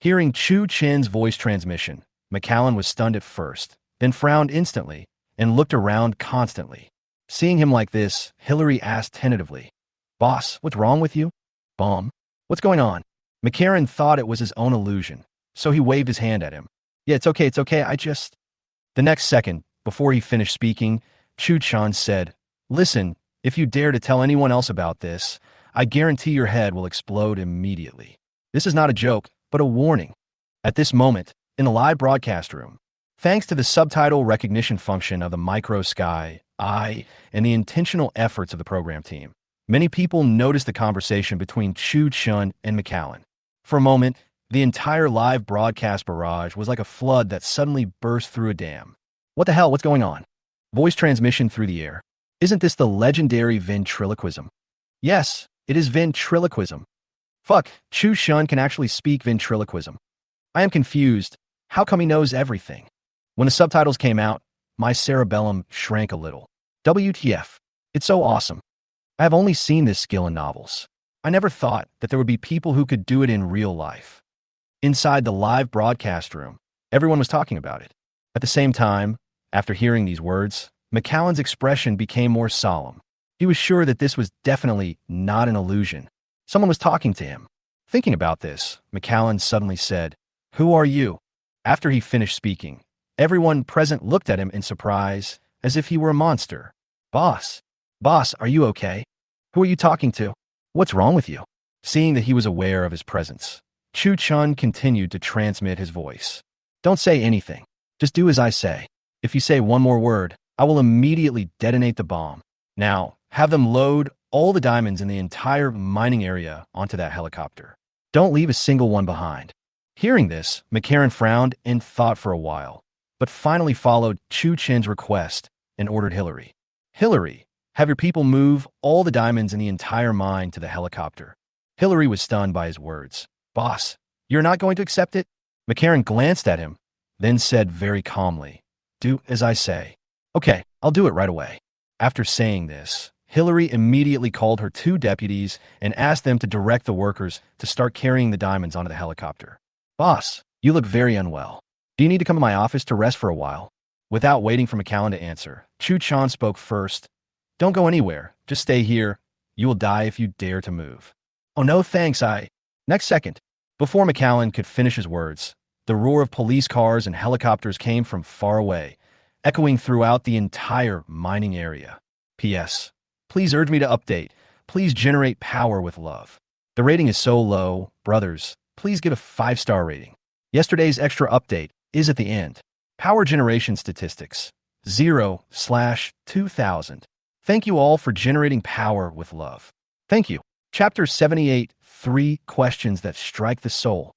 Hearing Chu Chen's voice transmission, McCallan was stunned at first, then frowned instantly, and looked around constantly. Seeing him like this, Hillary asked tentatively, "Boss, what's wrong with you?" "Bomb? What's going on?" McCarran thought it was his own illusion, so he waved his hand at him. "Yeah, it's okay, I just—" The next second, before he finished speaking, Chu Chun said, "Listen, if you dare to tell anyone else about this, I guarantee your head will explode immediately. This is not a joke, but a warning." At this moment, in the live broadcast room, thanks to the subtitle recognition function of the Micro Sky Eye and the intentional efforts of the program team, many people noticed the conversation between Chu Chun and McCallan. For a moment, the entire live broadcast barrage was like a flood that suddenly burst through a dam. "What the hell? What's going on?" Voice transmission through the air. "Isn't this the legendary ventriloquism?" "Yes, it is ventriloquism." "Fuck, Chu Chun can actually speak ventriloquism." "I am confused. How come he knows everything?" When the subtitles came out, my cerebellum shrank a little. WTF. It's so awesome. I have only seen this skill in novels. I never thought that there would be people who could do it in real life. Inside the live broadcast room, everyone was talking about it. At the same time, after hearing these words, McCallan's expression became more solemn. He was sure that this was definitely not an illusion. Someone was talking to him. Thinking about this, McCallan suddenly said, "Who are you?" After he finished speaking, everyone present looked at him in surprise, as if he were a monster. Boss, are you okay? Who are you talking to? What's wrong with you?" Seeing that he was aware of his presence, Chu Chun continued to transmit his voice. "Don't say anything. Just do as I say. If you say one more word, I will immediately detonate the bomb. Now, have them load all the diamonds in the entire mining area onto that helicopter. Don't leave a single one behind." Hearing this, McCarran frowned and thought for a while, but finally followed Chu Chen's request and ordered Hillary. "Hillary, have your people move all the diamonds in the entire mine to the helicopter." Hillary was stunned by his words. "Boss, you're not going to accept it?" McCarran glanced at him, then said very calmly, "Do as I say." "Okay, I'll do it right away." After saying this, Hillary immediately called her two deputies and asked them to direct the workers to start carrying the diamonds onto the helicopter. "Boss, you look very unwell. Do you need to come to my office to rest for a while?" Without waiting for McCallan to answer, Chu Chun spoke first. "Don't go anywhere. Just stay here. You will die if you dare to move." "Oh no, thanks, Next second, before McCallan could finish his words, the roar of police cars and helicopters came from far away, echoing throughout the entire mining area. P.S. Please urge me to update. Please generate power with love. The rating is so low, brothers. Please give a 5-star rating. Yesterday's extra update is at the end. Power generation statistics 0/2000. Thank you all for generating power with love. Thank you. Chapter 78, 3 Questions That Strike the Soul.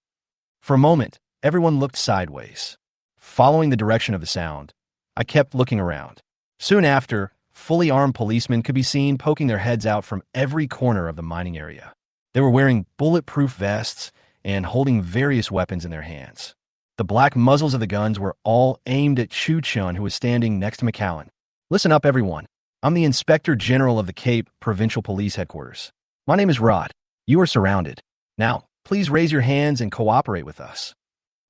For a moment, everyone looked sideways. Following the direction of the sound, I kept looking around. Soon after, fully armed policemen could be seen poking their heads out from every corner of the mining area. They were wearing bulletproof vests and holding various weapons in their hands. The black muzzles of the guns were all aimed at Chu Chun, who was standing next to McCallan. "Listen up, everyone. I'm the Inspector General of the Cape Provincial Police Headquarters. My name is Rod. You are surrounded. Now, please raise your hands and cooperate with us."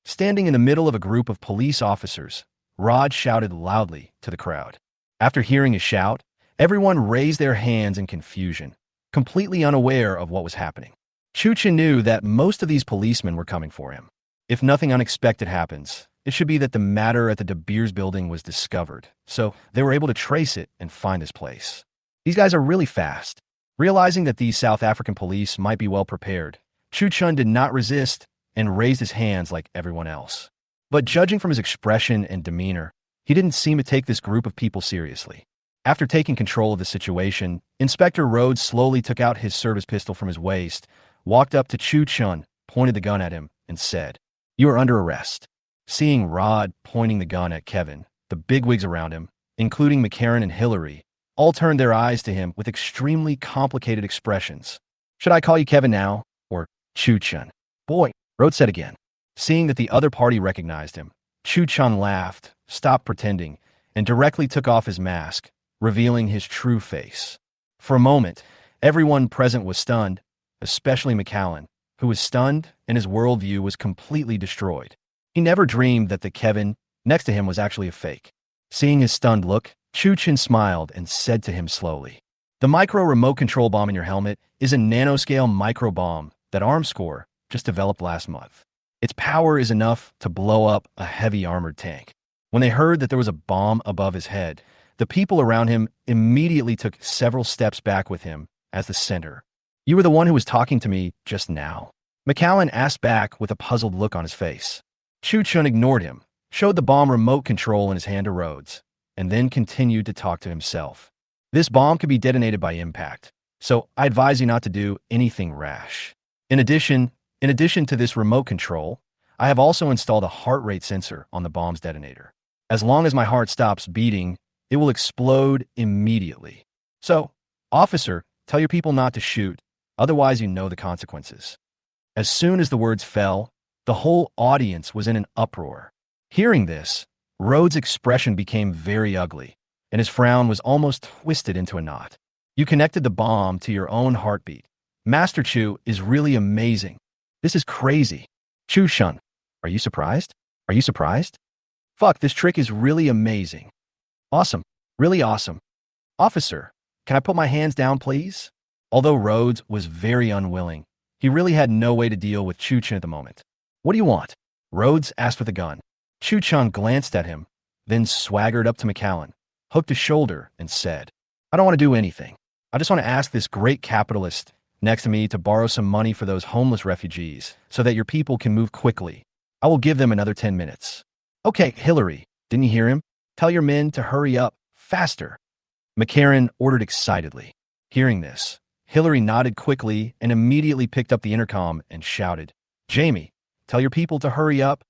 Standing in the middle of a group of police officers, Rod shouted loudly to the crowd. After hearing his shout, everyone raised their hands in confusion, completely unaware of what was happening. Chu Chen knew that most of these policemen were coming for him. If nothing unexpected happens, it should be that the matter at the De Beers building was discovered, so they were able to trace it and find this place. These guys are really fast. Realizing that these South African police might be well prepared, Chu Chun did not resist and raised his hands like everyone else. But judging from his expression and demeanor, he didn't seem to take this group of people seriously. After taking control of the situation, Inspector Rhodes slowly took out his service pistol from his waist, walked up to Chu Chun, pointed the gun at him, and said, "You are under arrest." Seeing Rod pointing the gun at Kevin, the bigwigs around him, including McCarran and Hillary, all turned their eyes to him with extremely complicated expressions. "Should I call you Kevin now, or Chu Chun?" "Boy," Rhodes said again. Seeing that the other party recognized him, Chu Chun laughed, stopped pretending, and directly took off his mask, revealing his true face. For a moment, everyone present was stunned, especially McCallan, who was stunned and his worldview was completely destroyed. He never dreamed that the Kevin next to him was actually a fake. Seeing his stunned look, Chu Chen smiled and said to him slowly, "The micro remote control bomb in your helmet is a nanoscale micro bomb that Armscore just developed last month. Its power is enough to blow up a heavy armored tank." When they heard that there was a bomb above his head, the people around him immediately took several steps back with him as the center. "You were the one who was talking to me just now?" McCallan asked back with a puzzled look on his face. Chu Chun ignored him, showed the bomb remote control in his hand to Rhodes, and then continued to talk to himself. "This bomb could be detonated by impact, so I advise you not to do anything rash. In addition to this remote control, I have also installed a heart rate sensor on the bomb's detonator. As long as my heart stops beating, it will explode immediately. So, officer, tell your people not to shoot, otherwise you know the consequences." As soon as the words fell, the whole audience was in an uproar. Hearing this, Rhodes' expression became very ugly, and his frown was almost twisted into a knot. "You connected the bomb to your own heartbeat. Master Chu is really amazing. This is crazy. Chu Chun, are you surprised? Are you surprised? Fuck, this trick is really amazing. Awesome. Really awesome. Officer, can I put my hands down, please?" Although Rhodes was very unwilling, he really had no way to deal with Chu Chen at the moment. "What do you want?" Rhodes asked with a gun. Chu Chun glanced at him, then swaggered up to McCallan, hooked his shoulder, and said, "I don't want to do anything. I just want to ask this great capitalist next to me to borrow some money for those homeless refugees so that your people can move quickly. I will give them another 10 minutes. "Okay, Hillary, didn't you hear him? Tell your men to hurry up, faster." McCarran ordered excitedly. Hearing this, Hillary nodded quickly and immediately picked up the intercom and shouted, "Jamie, tell your people to hurry up.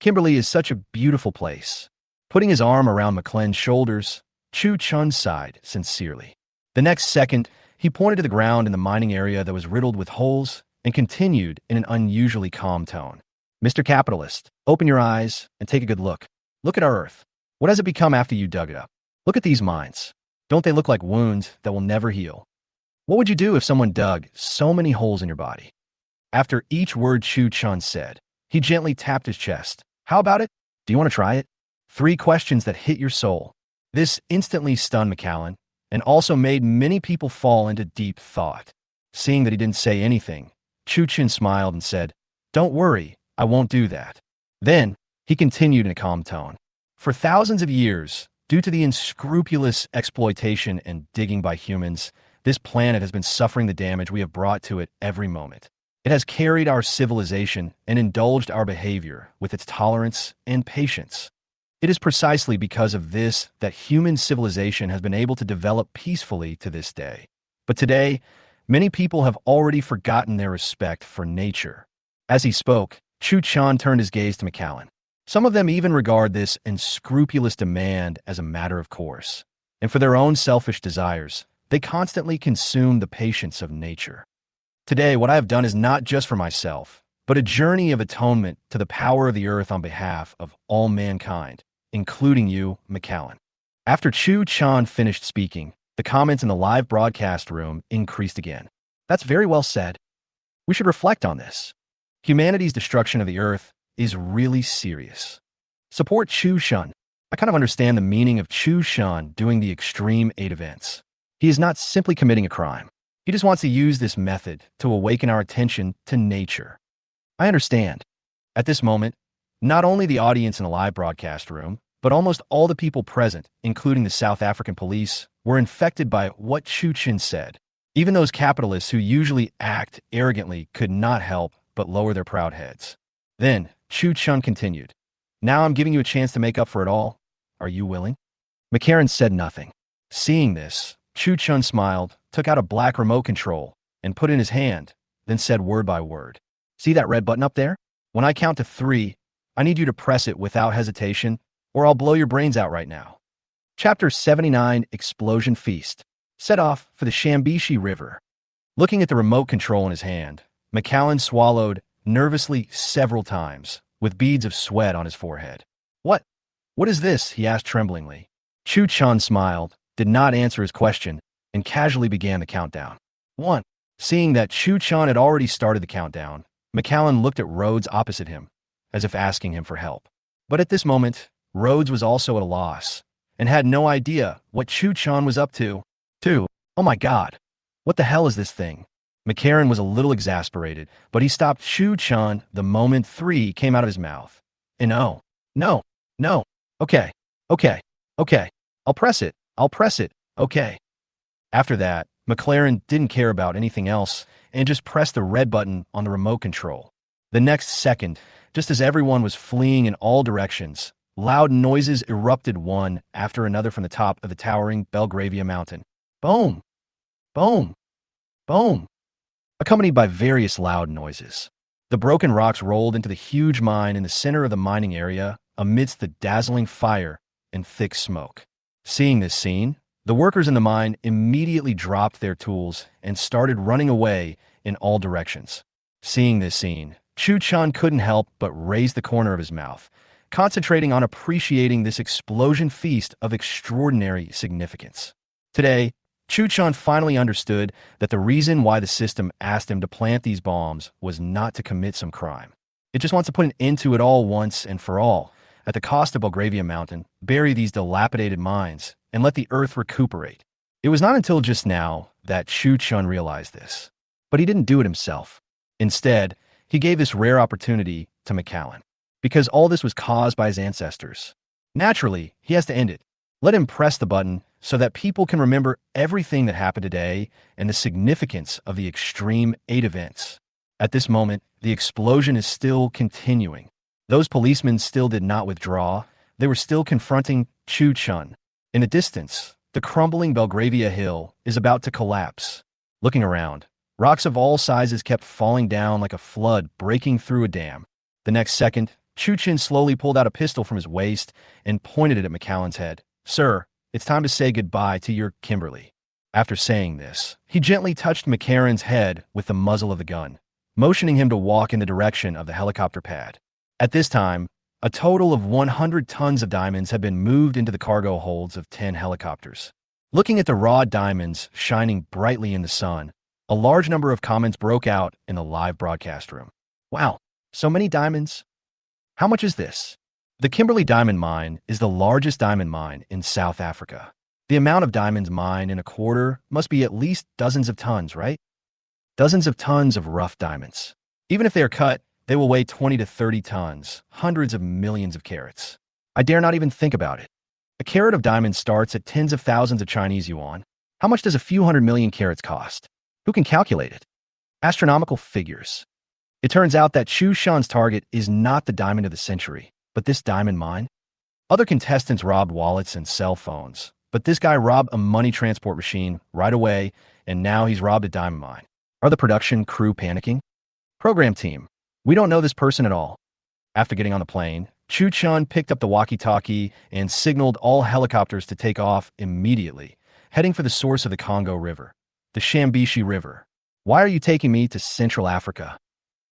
Kimberly is such a beautiful place." Putting his arm around McClellan's shoulders, Chu Chun sighed sincerely. The next second, he pointed to the ground in the mining area that was riddled with holes and continued in an unusually calm tone. "Mr. Capitalist, open your eyes and take a good look. Look at our Earth. What has it become after you dug it up? Look at these mines. Don't they look like wounds that will never heal? What would you do if someone dug so many holes in your body?" After each word Chu Chun said, he gently tapped his chest. "How about it? Do you want to try it?" 3 questions that hit your soul. This instantly stunned McCallan and also made many people fall into deep thought. Seeing that he didn't say anything, Chu Chen smiled and said, "Don't worry, I won't do that." Then, he continued in a calm tone. "For thousands of years, due to the unscrupulous exploitation and digging by humans, this planet has been suffering the damage we have brought to it every moment. It has carried our civilization and indulged our behavior with its tolerance and patience. It is precisely because of this that human civilization has been able to develop peacefully to this day. But today, many people have already forgotten their respect for nature." As he spoke, Chu Chun turned his gaze to McCallan. Some of them even regard this unscrupulous demand as a matter of course, and for their own selfish desires, they constantly consume the patience of nature. Today, what I have done is not just for myself, but a journey of atonement to the power of the earth on behalf of all mankind, including you, McCallan. After Chu Chun finished speaking, the comments in the live broadcast room increased again. "That's very well said. We should reflect on this. Humanity's destruction of the earth is really serious. Support Chu Chun. I kind of understand the meaning of Chu Chun doing the extreme 8 events. He is not simply committing a crime. He just wants to use this method to awaken our attention to nature. I understand. At this moment, not only the audience in the live broadcast room, but almost all the people present, including the South African police, were infected by what Chu Chen said. Even those capitalists who usually act arrogantly could not help but lower their proud heads. Then, Chu Chun continued. Now I'm giving you a chance to make up for it all. Are you willing? McCarran said nothing. Seeing this, Chu Chun smiled, took out a black remote control, and put it in his hand, then said word by word. See that red button up there? When I count to 3, I need you to press it without hesitation, or I'll blow your brains out right now. Chapter 79, Explosion Feast. Set off for the Shambishi River. Looking at the remote control in his hand, McCallan swallowed nervously several times, with beads of sweat on his forehead. What is this? He asked tremblingly. Chu Chun smiled, did not answer his question, and casually began the countdown. 1. Seeing that Chu Chun had already started the countdown, McCallan looked at Rhodes opposite him, as if asking him for help. But at this moment, Rhodes was also at a loss, and had no idea what Chu Chun was up to. 2. Oh my God. What the hell is this thing? McCarran was a little exasperated, but he stopped Chu Chun the moment 3 came out of his mouth. And no. Okay. I'll press it. Okay. After that, McLaren didn't care about anything else and just pressed the red button on the remote control. The next second, just as everyone was fleeing in all directions, loud noises erupted one after another from the top of the towering Belgravia mountain. Boom! Boom! Boom! Accompanied by various loud noises. The broken rocks rolled into the huge mine in the center of the mining area amidst the dazzling fire and thick smoke. Seeing this scene, the workers in the mine immediately dropped their tools and started running away in all directions. Seeing this scene, Chu Chun couldn't help but raise the corner of his mouth, concentrating on appreciating this explosion feast of extraordinary significance. Today, Chu Chun finally understood that the reason why the system asked him to plant these bombs was not to commit some crime. It just wants to put an end to it all once and for all, at the cost of Belgravia Mountain, bury these dilapidated mines, and let the earth recuperate. It was not until just now that Chu Chun realized this. But he didn't do it himself. Instead, he gave this rare opportunity to McCallan, because all this was caused by his ancestors. Naturally, he has to end it. Let him press the button so that people can remember everything that happened today and the significance of the extreme 8 events. At this moment, the explosion is still continuing. Those policemen still did not withdraw. They were still confronting Chu Chun. In the distance, the crumbling Belgravia Hill is about to collapse. Looking around, rocks of all sizes kept falling down like a flood breaking through a dam. The next second, Chu Chen slowly pulled out a pistol from his waist and pointed it at McCallan's head. Sir, it's time to say goodbye to your Kimberly. After saying this, he gently touched McCarran's head with the muzzle of the gun, motioning him to walk in the direction of the helicopter pad. At this time, a total of 100 tons of diamonds had been moved into the cargo holds of 10 helicopters. Looking at the raw diamonds shining brightly in the sun, a large number of comments broke out in the live broadcast room. Wow, so many diamonds. How much is this? The Kimberly diamond mine is the largest diamond mine in South Africa. The amount of diamonds mined in a quarter must be at least dozens of tons, right? Dozens of tons of rough diamonds. Even if they are cut, they will weigh 20 to 30 tons, hundreds of millions of carats. I dare not even think about it. A carat of diamond starts at tens of thousands of Chinese yuan. How much does a few hundred million carats cost? Who can calculate it? Astronomical figures. It turns out that Chu Shan's target is not the diamond of the century, but this diamond mine. Other contestants robbed wallets and cell phones, but this guy robbed a money transport machine right away, and now he's robbed a diamond mine. Are the production crew panicking? Program team. We don't know this person at all. After getting on the plane, Chu Chun picked up the walkie-talkie and signaled all helicopters to take off immediately, heading for the source of the Congo River, the Shambishi River. Why are you taking me to Central Africa?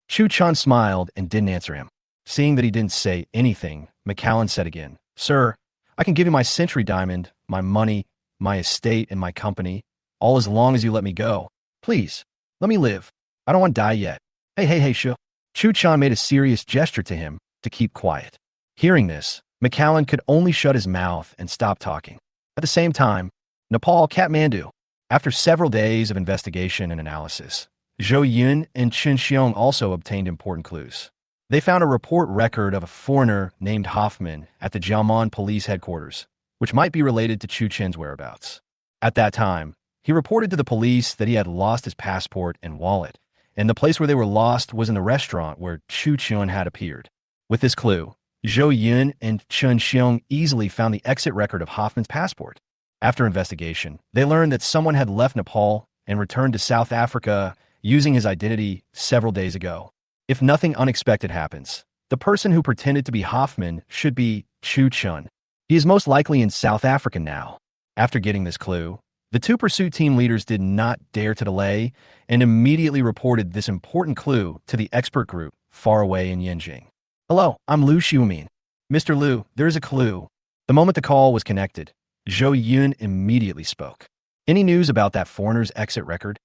Chu Chun smiled and didn't answer him. Seeing that he didn't say anything, McCallan said again, Sir, I can give you my century diamond, my money, my estate, and my company, all as long as you let me go. Please, let me live. I don't want to die yet. Hey, Shu. Chu Chun made a serious gesture to him to keep quiet. Hearing this, McCallan could only shut his mouth and stop talking. At the same time, Nepal, Kathmandu. After several days of investigation and analysis, Zhou Yun and Chen Xiong also obtained important clues. They found a report record of a foreigner named Hoffman at the Jiamen police headquarters, which might be related to Chu Chen's whereabouts. At that time, he reported to the police that he had lost his passport and wallet, and the place where they were lost was in the restaurant where Chu Chun had appeared. With this clue, Zhou Yun and Chen Xiong easily found the exit record of Hoffman's passport. After investigation, they learned that someone had left Nepal and returned to South Africa using his identity several days ago. If nothing unexpected happens, the person who pretended to be Hoffman should be Chu Chun. He is most likely in South Africa now. After getting this clue, the two pursuit team leaders did not dare to delay and immediately reported this important clue to the expert group far away in Yanjing. "Hello, I'm Lu Xiumin. Mr. Lu, there is a clue." The moment the call was connected, Zhou Yun immediately spoke. "Any news about that foreigner's exit record?"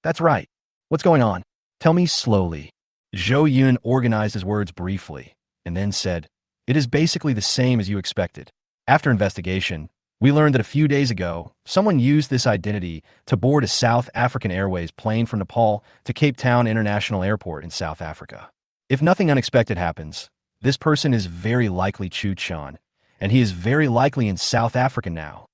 "That's right. What's going on? Tell me slowly." Zhou Yun organized his words briefly and then said, "It is basically the same as you expected. After investigation, we learned that a few days ago, someone used this identity to board a South African Airways plane from Nepal to Cape Town International Airport in South Africa. If nothing unexpected happens, this person is very likely Chu Chun, and he is very likely in South Africa now."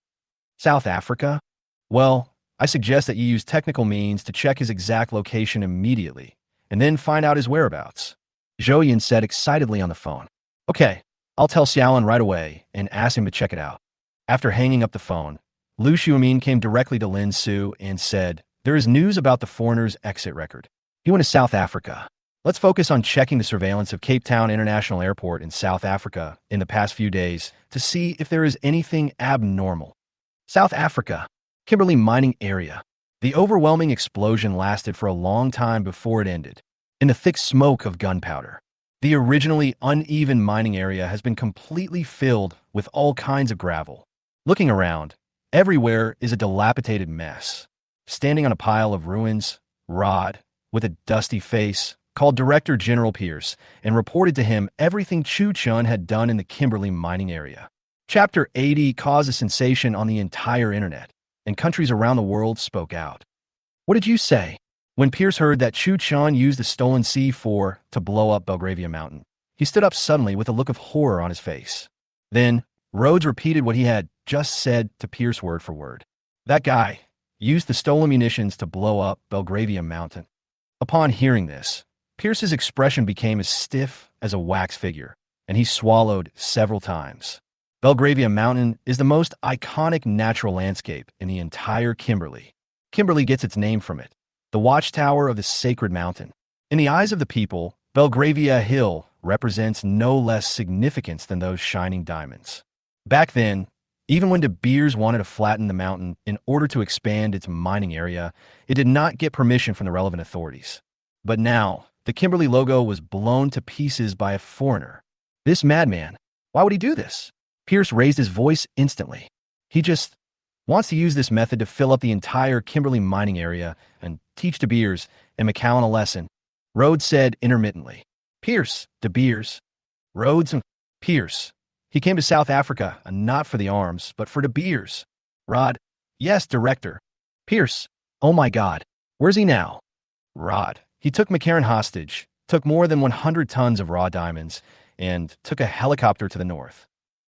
"South Africa? Well, I suggest that you use technical means to check his exact location immediately, and then find out his whereabouts," Zhou Yun said excitedly on the phone. "Okay, I'll tell Xiaolin right away and ask him to check it out." After hanging up the phone, Lu Xiumin came directly to Lin Su and said, "There is news about the foreigner's exit record. He went to South Africa. Let's focus on checking the surveillance of Cape Town International Airport in South Africa in the past few days to see if there is anything abnormal." South Africa, Kimberly mining area. The overwhelming explosion lasted for a long time before it ended, in the thick smoke of gunpowder. The originally uneven mining area has been completely filled with all kinds of gravel. Looking around, everywhere is a dilapidated mess. Standing on a pile of ruins, Rod, with a dusty face, called Director General Pierce and reported to him everything Chu Chun had done in the Kimberly mining area. Chapter 80 caused a sensation on the entire internet, and countries around the world spoke out. "What did you say?" When Pierce heard that Chu Chun used the stolen C4 to blow up Belgravia Mountain, he stood up suddenly with a look of horror on his face. Then, Rhodes repeated what he had just said to Pierce word for word. "That guy used the stolen munitions to blow up Belgravia Mountain." Upon hearing this, Pierce's expression became as stiff as a wax figure, and he swallowed several times. Belgravia Mountain is the most iconic natural landscape in the entire Kimberly. Kimberly gets its name from it, the watchtower of the sacred mountain. In the eyes of the people, Belgravia Hill represents no less significance than those shining diamonds. Back then, even when De Beers wanted to flatten the mountain in order to expand its mining area, it did not get permission from the relevant authorities. But now, the Kimberly logo was blown to pieces by a foreigner. This madman, why would he do this? Pierce raised his voice instantly. He just wants to use this method to fill up the entire Kimberly mining area and teach De Beers and McCowan a lesson, Rhodes said intermittently. Pierce, De Beers, Rhodes and Pierce. He came to South Africa, not for the arms, but for De Beers. Rod, yes, Director. Pierce, oh my God, where's he now? Rod, he took McCarran hostage, took more than 100 tons of raw diamonds, and took a helicopter to the north.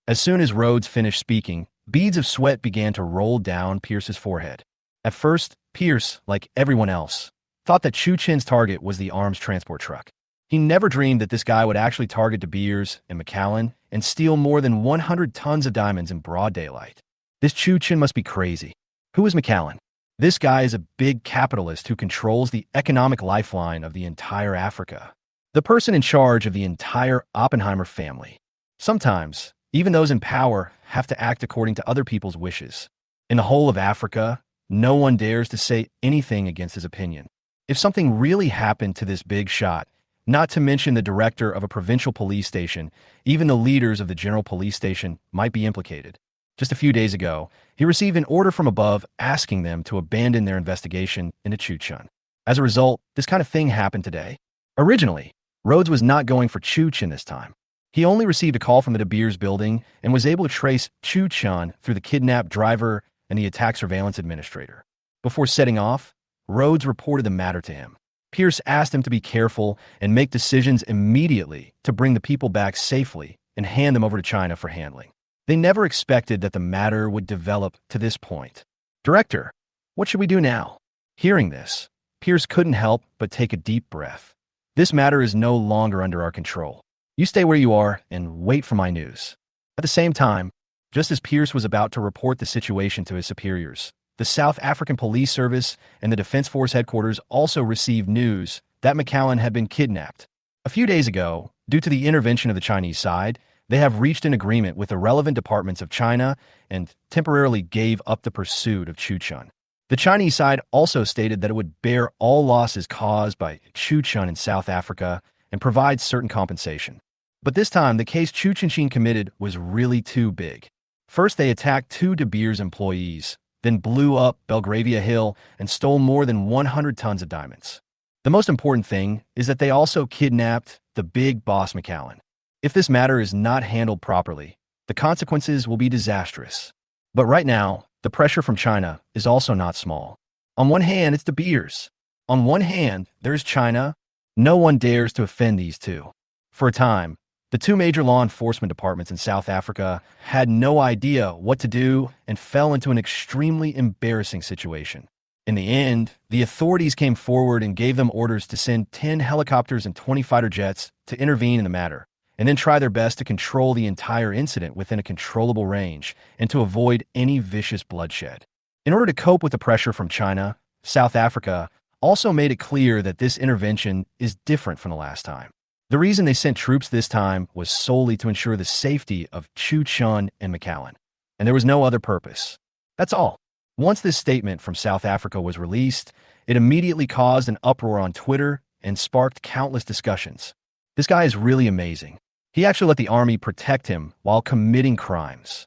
As soon as Rhodes finished speaking, beads of sweat began to roll down Pierce's forehead. At first, Pierce, like everyone else, thought that Chu Chen's target was the arms transport truck. He never dreamed that this guy would actually target De Beers and McCowan and steal more than 100 tons of diamonds in broad daylight. This Chu Chen must be crazy. Who is McCowan? This guy is a big capitalist who controls the economic lifeline of the entire Africa. The person in charge of the entire Oppenheimer family. Sometimes, even those in power have to act according to other people's wishes. In the whole of Africa, no one dares to say anything against his opinion. If something really happened to this big shot, not to mention the director of a provincial police station, even the leaders of the general police station might be implicated. Just a few days ago, he received an order from above asking them to abandon their investigation into Chu Chun. As a result, this kind of thing happened today. Originally, Rhodes was not going for Chu Chun this time. He only received a call from the De Beers building and was able to trace Chu Chun through the kidnapped driver and the attack surveillance administrator. Before setting off, Rhodes reported the matter to him. Pierce asked him to be careful and make decisions immediately to bring the people back safely and hand them over to China for handling. They never expected that the matter would develop to this point. Director, what should we do now? Hearing this, Pierce couldn't help but take a deep breath. This matter is no longer under our control. You stay where you are and wait for my news. At the same time, just as Pierce was about to report the situation to his superiors, the South African Police Service and the Defense Force headquarters also received news that McAllen had been kidnapped. A few days ago, due to the intervention of the Chinese side, they have reached an agreement with the relevant departments of China and temporarily gave up the pursuit of Chu Chun. The Chinese side also stated that it would bear all losses caused by Chu Chun in South Africa and provide certain compensation. But this time, the case Chu Chen committed was really too big. First, they attacked 2 De Beers employees, then blew up Belgravia Hill and stole more than 100 tons of diamonds. The most important thing is that they also kidnapped the big boss McAllen. If this matter is not handled properly, the consequences will be disastrous. But right now, the pressure from China is also not small. On one hand, it's De Beers. On one hand, there's China. No one dares to offend these two. For a time, the 2 major law enforcement departments in South Africa had no idea what to do and fell into an extremely embarrassing situation. In the end, the authorities came forward and gave them orders to send 10 helicopters and 20 fighter jets to intervene in the matter, and then try their best to control the entire incident within a controllable range and to avoid any vicious bloodshed. In order to cope with the pressure from China, South Africa also made it clear that this intervention is different from the last time. The reason they sent troops this time was solely to ensure the safety of Chu Chun and McAllen, and there was no other purpose. That's all. Once this statement from South Africa was released, it immediately caused an uproar on Twitter and sparked countless discussions. This guy is really amazing. He actually let the army protect him while committing crimes.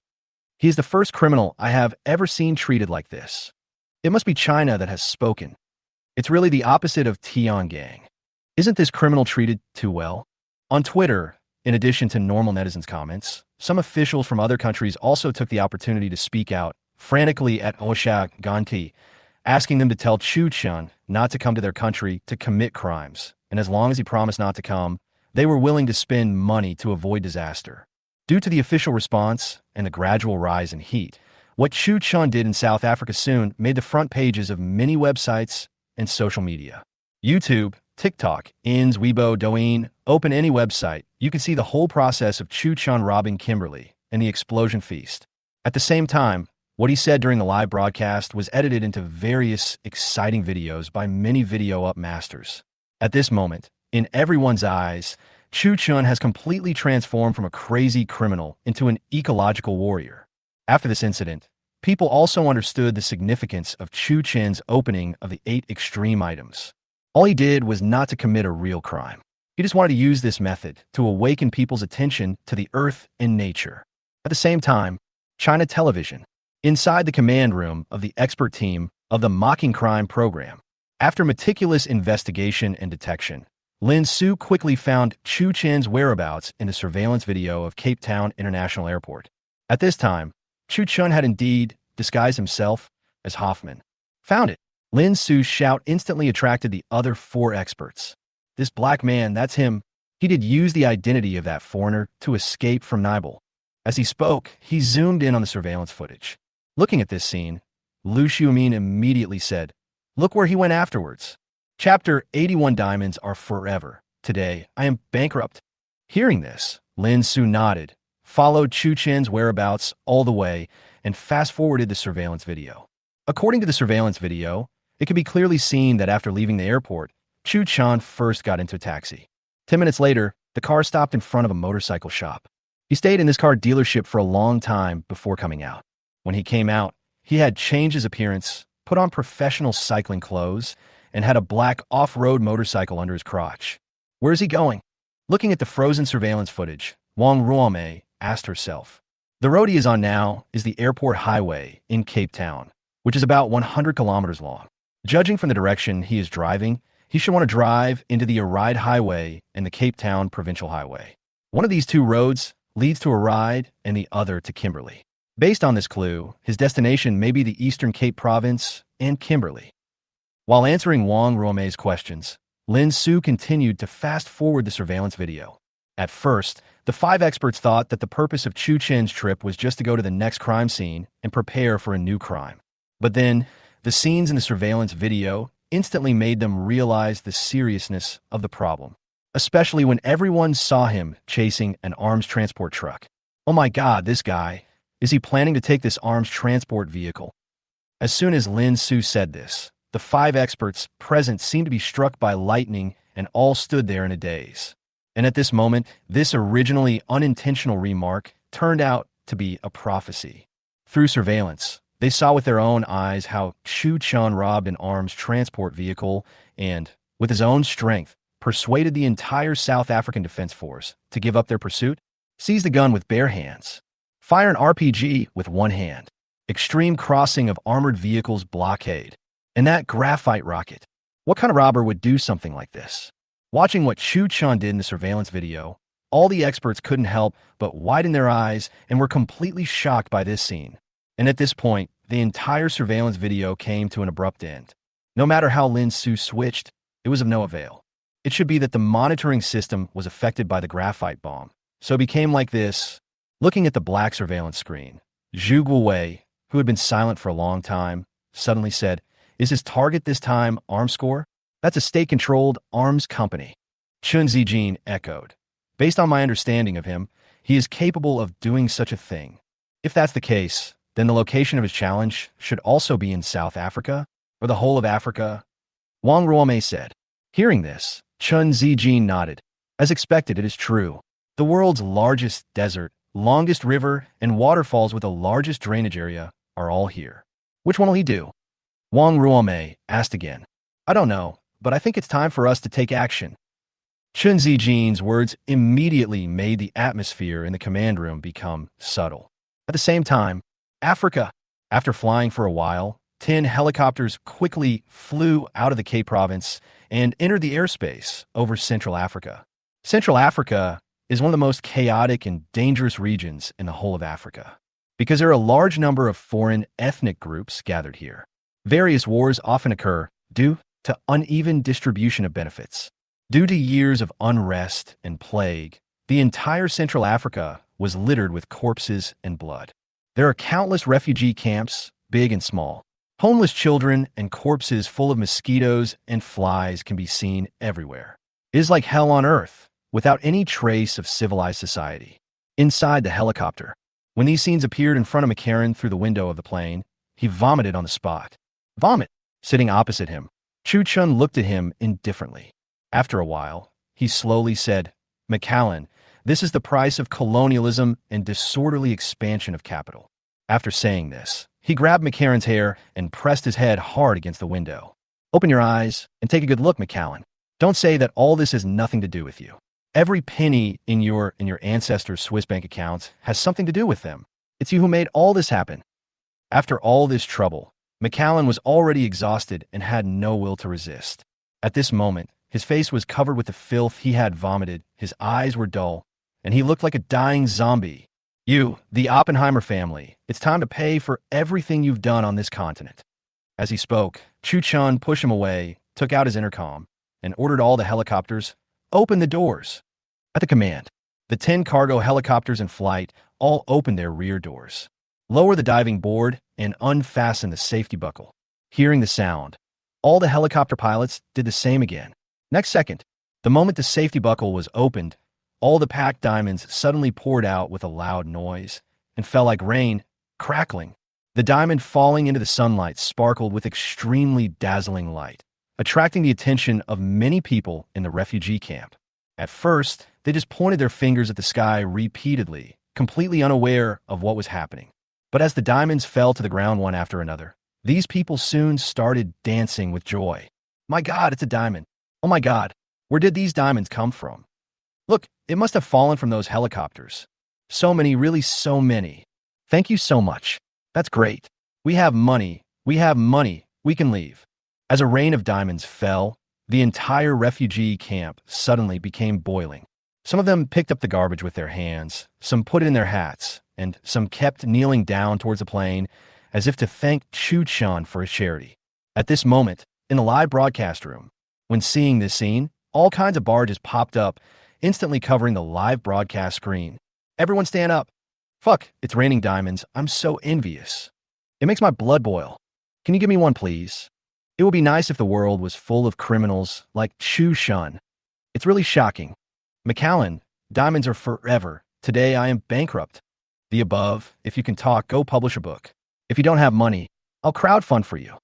He is the first criminal I have ever seen treated like this. It must be China that has spoken. It's really the opposite of Tiangang. Isn't this criminal treated too well? On Twitter, in addition to normal netizens' comments, some officials from other countries also took the opportunity to speak out frantically at Ozaki, asking them to tell Chu Chun not to come to their country to commit crimes, and as long as he promised not to come, they were willing to spend money to avoid disaster. Due to the official response and the gradual rise in heat, what Chu Chun did in South Africa soon made the front pages of many websites and social media. YouTube, TikTok, Ins, Weibo, Douyin, open any website, you can see the whole process of Chu Chun robbing Kimberly and the explosion feast. At the same time, what he said during the live broadcast was edited into various exciting videos by many video up masters. At this moment, in everyone's eyes, Chu Chun has completely transformed from a crazy criminal into an ecological warrior. After this incident, people also understood the significance of Chu Chen's opening of the 8 extreme items. All he did was not to commit a real crime. He just wanted to use this method to awaken people's attention to the earth and nature. At the same time, China Television, inside the command room of the expert team of the Mocking Crime program. After meticulous investigation and detection, Lin Su quickly found Chu Chen's whereabouts in the surveillance video of Cape Town International Airport. At this time, Chu Chun had indeed disguised himself as Hoffman. Found it. Lin Su's shout instantly attracted the other 4 experts. This black man, that's him. He did use the identity of that foreigner to escape from Nibel. As he spoke, he zoomed in on the surveillance footage. Looking at this scene, Lu Xiumin immediately said, "Look where he went afterwards. Chapter 81 diamonds are forever. Today, I am bankrupt." Hearing this, Lin Su nodded, followed Chu Chen's whereabouts all the way, and fast-forwarded the surveillance video. According to the surveillance video, it can be clearly seen that after leaving the airport, Chu Chun first got into a taxi. 10 minutes later, the car stopped in front of a motorcycle shop. He stayed in this car dealership for a long time before coming out. When he came out, he had changed his appearance, put on professional cycling clothes, and had a black off-road motorcycle under his crotch. Where is he going? Looking at the frozen surveillance footage, Wang Ruomei asked herself. The road he is on now is the airport highway in Cape Town, which is about 100 kilometers long. Judging from the direction he is driving, he should want to drive into the Aride Highway and the Cape Town Provincial Highway. One of these 2 roads leads to Aride and the other to Kimberly. Based on this clue, his destination may be the Eastern Cape Province and Kimberly. While answering Wang Ruomei's questions, Lin Su continued to fast-forward the surveillance video. At first, the 5 experts thought that the purpose of Chu Chen's trip was just to go to the next crime scene and prepare for a new crime. But then, the scenes in the surveillance video instantly made them realize the seriousness of the problem, especially when everyone saw him chasing an arms transport truck. Oh my God, this guy. Is he planning to take this arms transport vehicle? As soon as Lin Su said this, the 5 experts present seemed to be struck by lightning and all stood there in a daze. And at this moment, this originally unintentional remark turned out to be a prophecy. Through surveillance, they saw with their own eyes how Chu Chun robbed an arms transport vehicle and, with his own strength, persuaded the entire South African Defense Force to give up their pursuit, seize the gun with bare hands, fire an RPG with one hand, extreme crossing of armored vehicles blockade, and that graphite rocket. What kind of robber would do something like this? Watching what Chu Chun did in the surveillance video, all the experts couldn't help but widen their eyes and were completely shocked by this scene. And at this point, the entire surveillance video came to an abrupt end. No matter how Lin Su switched, it was of no avail. It should be that the monitoring system was affected by the graphite bomb. So it became like this. Looking at the black surveillance screen, Zhu Guowei, who had been silent for a long time, suddenly said, "Is his target this time Armscore? That's a state-controlled arms company." Chun Zijin echoed. "Based on my understanding of him, he is capable of doing such a thing. If that's the case, then the location of his challenge should also be in South Africa, or the whole of Africa," Wang Ruomei said. Hearing this, Chun Zijin nodded. As expected, it is true. The world's largest desert, longest river, and waterfalls with the largest drainage area are all here. Which one will he do? Wang Ruomei asked again. "I don't know, but I think it's time for us to take action." Chun Zijin's words immediately made the atmosphere in the command room become subtle. At the same time, Africa. After flying for a while, 10 helicopters quickly flew out of the Cape province and entered the airspace over Central Africa. Central Africa is one of the most chaotic and dangerous regions in the whole of Africa, because there are a large number of foreign ethnic groups gathered here. Various wars often occur due to uneven distribution of benefits. Due to years of unrest and plague, the entire Central Africa was littered with corpses and blood. There are countless refugee camps, big and small. Homeless children and corpses full of mosquitoes and flies can be seen everywhere. It is like hell on earth, without any trace of civilized society. Inside the helicopter, when these scenes appeared in front of McCarran through the window of the plane, he vomited on the spot. Vomit! Sitting opposite him, Chu Chun looked at him indifferently. After a while, he slowly said, "McCallan, this is the price of colonialism and disorderly expansion of capital." After saying this, he grabbed McCarran's hair and pressed his head hard against the window. "Open your eyes and take a good look, McCallan. Don't say that all this has nothing to do with you. Every penny in your ancestors' Swiss bank accounts has something to do with them. It's you who made all this happen." After all this trouble, McCallan was already exhausted and had no will to resist. At this moment, his face was covered with the filth he had vomited, his eyes were dull, and he looked like a dying zombie. "You, the Oppenheimer family, it's time to pay for everything you've done on this continent." As he spoke, Chu Chun pushed him away, took out his intercom, and ordered all the helicopters, "Open the doors." At the command, the 10 cargo helicopters in flight all opened their rear doors. "Lower the diving board and unfasten the safety buckle." Hearing the sound, all the helicopter pilots did the same again. Next second, the moment the safety buckle was opened, all the packed diamonds suddenly poured out with a loud noise and fell like rain, crackling. The diamond falling into the sunlight sparkled with extremely dazzling light, attracting the attention of many people in the refugee camp. At first, they just pointed their fingers at the sky repeatedly, completely unaware of what was happening. But as the diamonds fell to the ground one after another, these people soon started dancing with joy. "My God, it's a diamond. Oh my God, where did these diamonds come from? Look, it must have fallen from those helicopters. So many, really so many. Thank you so much. That's great. We have money. We have money. We can leave." As a rain of diamonds fell, the entire refugee camp suddenly became boiling. Some of them picked up the garbage with their hands, some put it in their hats, and some kept kneeling down towards the plane as if to thank Chu Chun for his charity. At this moment, in the live broadcast room, When seeing this scene, all kinds of barges popped up, instantly covering the live broadcast screen. Everyone stand up. Fuck, it's raining diamonds. I'm so envious. It makes my blood boil. Can you give me one, please? It would be nice if the world was full of criminals like Chu Chun. It's really shocking. McAllen, diamonds are forever. Today I am bankrupt. The above, if you can talk, go publish a book. If you don't have money, I'll crowdfund for you.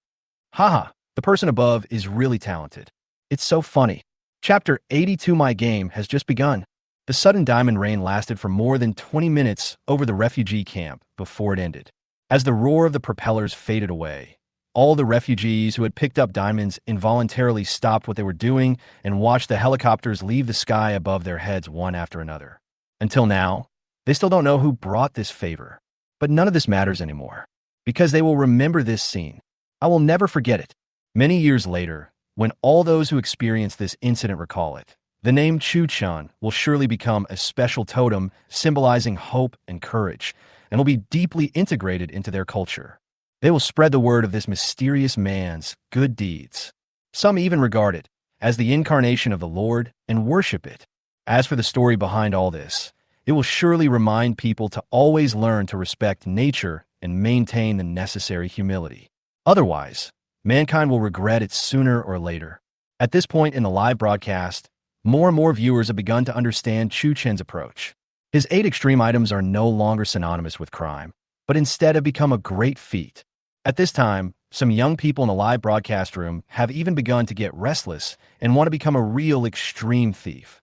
Haha, the person above is really talented. It's so funny. Chapter 82 My game has just begun. The sudden diamond rain lasted for more than 20 minutes over the refugee camp before it ended. As the roar of the propellers faded away, all the refugees who had picked up diamonds involuntarily stopped what they were doing and watched the helicopters leave the sky above their heads one after another. Until now, they still don't know who brought this favor. But none of this matters anymore, because they will remember this scene. I will never forget it. Many years later, when all those who experienced this incident recall it, the name Chu Chun will surely become a special totem symbolizing hope and courage, and will be deeply integrated into their culture. They will spread the word of this mysterious man's good deeds. Some even regard it as the incarnation of the Lord and worship it. As for the story behind all this, it will surely remind people to always learn to respect nature and maintain the necessary humility. Otherwise, mankind will regret it sooner or later. At this point in the live broadcast, more and more viewers have begun to understand Chu Chen's approach. His 8 extreme items are no longer synonymous with crime, but instead have become a great feat. At this time, some young people in the live broadcast room have even begun to get restless and want to become a real extreme thief.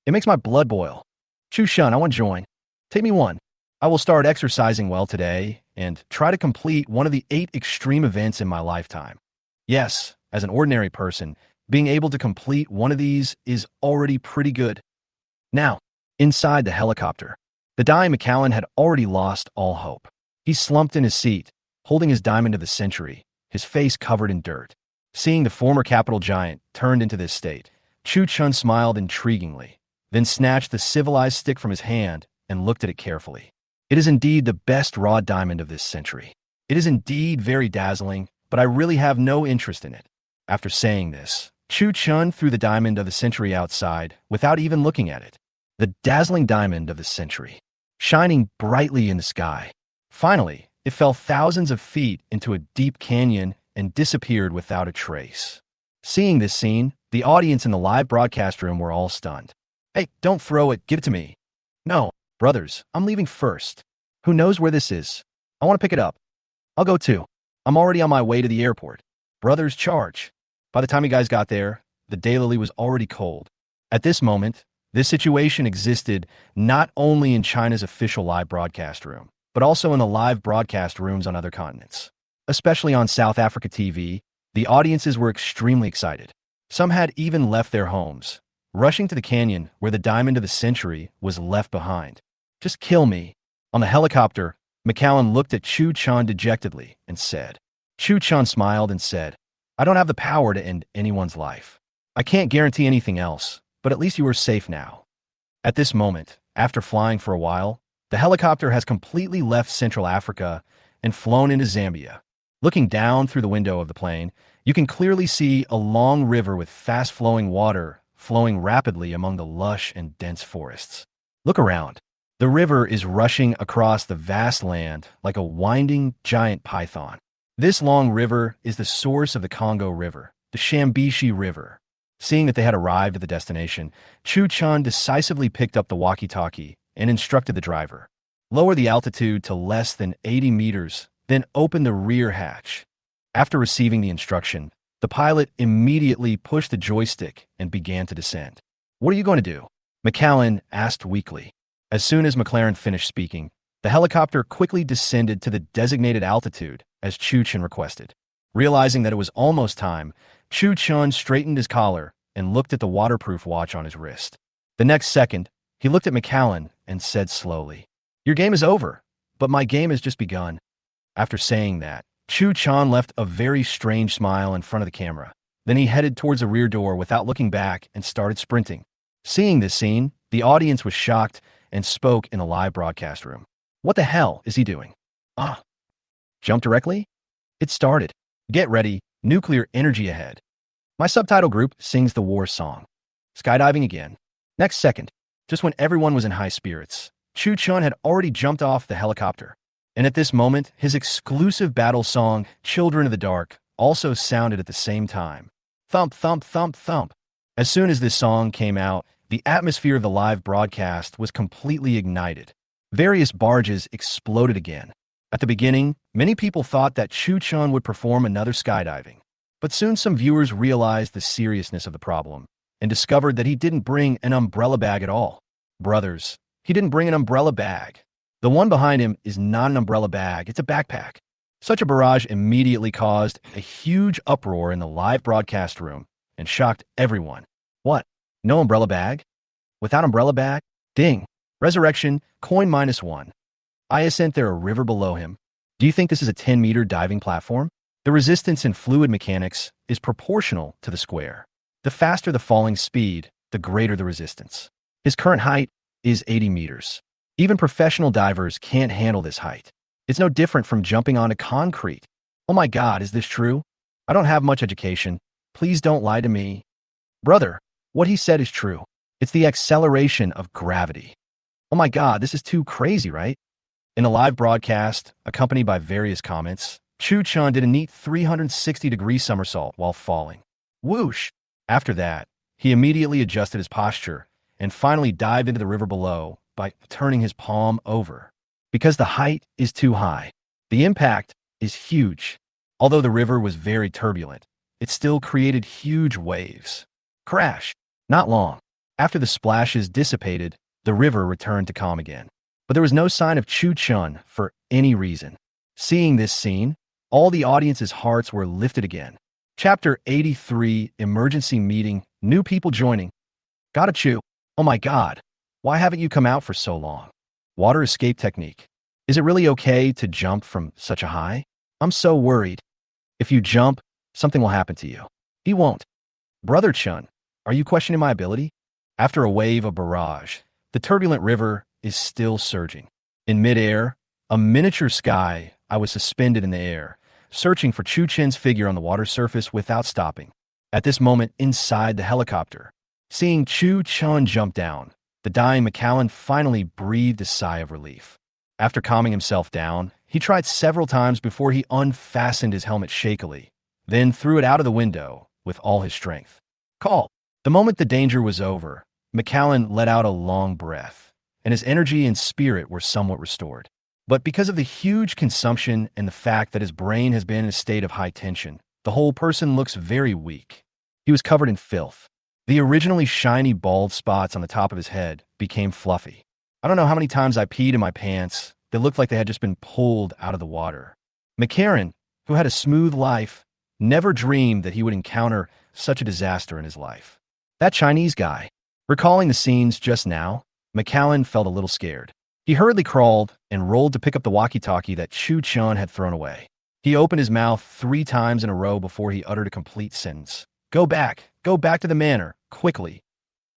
It makes my blood boil. Chu Chun, I want to join. Take me one. I will start exercising well today and try to complete one of the 8 extreme events in my lifetime. Yes, as an ordinary person, being able to complete one of these is already pretty good. Now, inside the helicopter, the dying McAllen had already lost all hope. He slumped in his seat, holding his diamond of the century, his face covered in dirt. Seeing the former capital giant turned into this state, Chu Chun smiled intriguingly, then snatched the civilized stick from his hand and looked at it carefully. It is indeed the best raw diamond of this century. It is indeed very dazzling, but I really have no interest in it. After saying this, Chu Chun threw the diamond of the century outside without even looking at it. The dazzling diamond of the century, shining brightly in the sky. Finally, it fell thousands of feet into a deep canyon and disappeared without a trace. Seeing this scene, the audience in the live broadcast room were all stunned. Hey, don't throw it, give it to me. No, brothers, I'm leaving first. Who knows where this is? I want to pick it up. I'll go too. I'm already on my way to the airport. Brothers, charge. By the time you guys got there, the daylily was already cold. At this moment, this situation existed not only in China's official live broadcast room, but also in the live broadcast rooms on other continents. Especially on South Africa TV, the audiences were extremely excited. Some had even left their homes, rushing to the canyon where the diamond of the century was left behind. Just kill me. On the helicopter, McAllen looked at Chu Chun dejectedly and said. Chu Chun smiled and said, I don't have the power to end anyone's life. I can't guarantee anything else, but at least you are safe now. At this moment, after flying for a while, the helicopter has completely left Central Africa and flown into Zambia. Looking down through the window of the plane, you can clearly see a long river with fast-flowing water flowing rapidly among the lush and dense forests. Look around. The river is rushing across the vast land like a winding giant python. This long river is the source of the Congo River, the Shambishi River. Seeing that they had arrived at the destination, Chu Chun decisively picked up the walkie-talkie and instructed the driver. Lower the altitude to less than 80 meters, then open the rear hatch. After receiving the instruction, the pilot immediately pushed the joystick and began to descend. What are you going to do? McAllen asked weakly. As soon as McLaren finished speaking, the helicopter quickly descended to the designated altitude as Chu Chen requested. Realizing that it was almost time, Chu Chun straightened his collar and looked at the waterproof watch on his wrist. The next second, he looked at McAllen and said slowly, Your game is over, but my game has just begun. After saying that, Chu Chun left a very strange smile in front of the camera. Then he headed towards the rear door without looking back and started sprinting. Seeing this scene, the audience was shocked and spoke in the live broadcast room. What the hell is he doing? Jump directly? It started. Get ready, nuclear energy ahead. My subtitle group sings the war song. Skydiving again. Next second, just when everyone was in high spirits, Chu Chun had already jumped off the helicopter. And at this moment, his exclusive battle song, Children of the Dark, also sounded at the same time. Thump, thump, thump, thump. As soon as this song came out, the atmosphere of the live broadcast was completely ignited. Various barges exploded again. At the beginning, many people thought that Chu Chun would perform another skydiving. But soon some viewers realized the seriousness of the problem and discovered that he didn't bring an umbrella bag at all. Brothers, he didn't bring an umbrella bag. The one behind him is not an umbrella bag, it's a backpack. Such a barrage immediately caused a huge uproar in the live broadcast room and shocked everyone. What? No umbrella bag? Without umbrella bag? Ding. Resurrection, coin -1. Isn't there a river below him? Do you think this is a 10-meter diving platform? The resistance in fluid mechanics is proportional to the square. The faster the falling speed, the greater the resistance. His current height is 80 meters. Even professional divers can't handle this height. It's no different from jumping onto concrete. Oh my God, is this true? I don't have much education. Please don't lie to me. Brother, what he said is true. It's the acceleration of gravity. Oh my God, this is too crazy, right? In the live broadcast, accompanied by various comments, Chu Chun did a neat 360-degree somersault while falling. Whoosh! After that, he immediately adjusted his posture and finally dived into the river below by turning his palm over. Because the height is too high, the impact is huge. Although the river was very turbulent, it still created huge waves. Crash! Not long. After the splashes dissipated, the river returned to calm again. But there was no sign of Chu Chun for any reason. Seeing this scene, all the audience's hearts were lifted again. Chapter 83, Emergency Meeting, New People Joining. Gotta Chu. Oh my God. Why haven't you come out for so long? Water escape technique. Is it really okay to jump from such a high? I'm so worried. If you jump, something will happen to you. He won't. Brother Chun, are you questioning my ability? After a wave of barrage, the turbulent river is still surging. In midair, a miniature sky, I was suspended in the air, searching for Chu Chen's figure on the water surface without stopping. At this moment, inside the helicopter, seeing Chu Chun jump down, the dying Macallan finally breathed a sigh of relief. After calming himself down, he tried several times before he unfastened his helmet shakily, then threw it out of the window with all his strength. Call! The moment the danger was over, Macallan let out a long breath, and his energy and spirit were somewhat restored. But because of the huge consumption and the fact that his brain has been in a state of high tension, the whole person looks very weak. He was covered in filth. The originally shiny bald spots on the top of his head became fluffy. I don't know how many times I peed in my pants that looked like they had just been pulled out of the water. Macallan, who had a smooth life, never dreamed that he would encounter such a disaster in his life. That Chinese guy. Recalling the scenes just now, Macallan felt a little scared. He hurriedly crawled and rolled to pick up the walkie-talkie that Chu Chun had thrown away. He opened his mouth 3 times in a row before he uttered a complete sentence. Go back to the manor, quickly.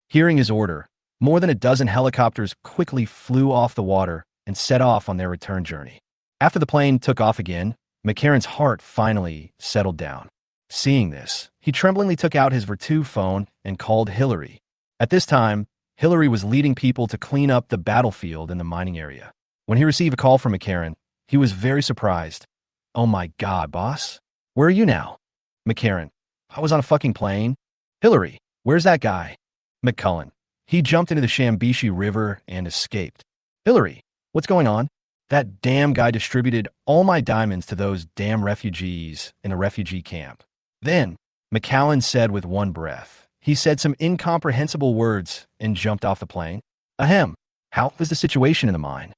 Hearing his order, more than a dozen helicopters quickly flew off the water and set off on their return journey. After the plane took off again, Macallan's heart finally settled down. Seeing this, he tremblingly took out his Vertu phone and called Hillary. At this time, Hillary was leading people to clean up the battlefield in the mining area. When he received a call from Macallan, he was very surprised. Oh my God, boss? Where are you now? Macallan, I was on a fucking plane. Hillary, where's that guy? Macallan, he jumped into the Shambishi River and escaped. Hillary, what's going on? That damn guy distributed all my diamonds to those damn refugees in a refugee camp. Then, Macallan said with one breath, he said some incomprehensible words and jumped off the plane. Ahem, how was the situation in the mine?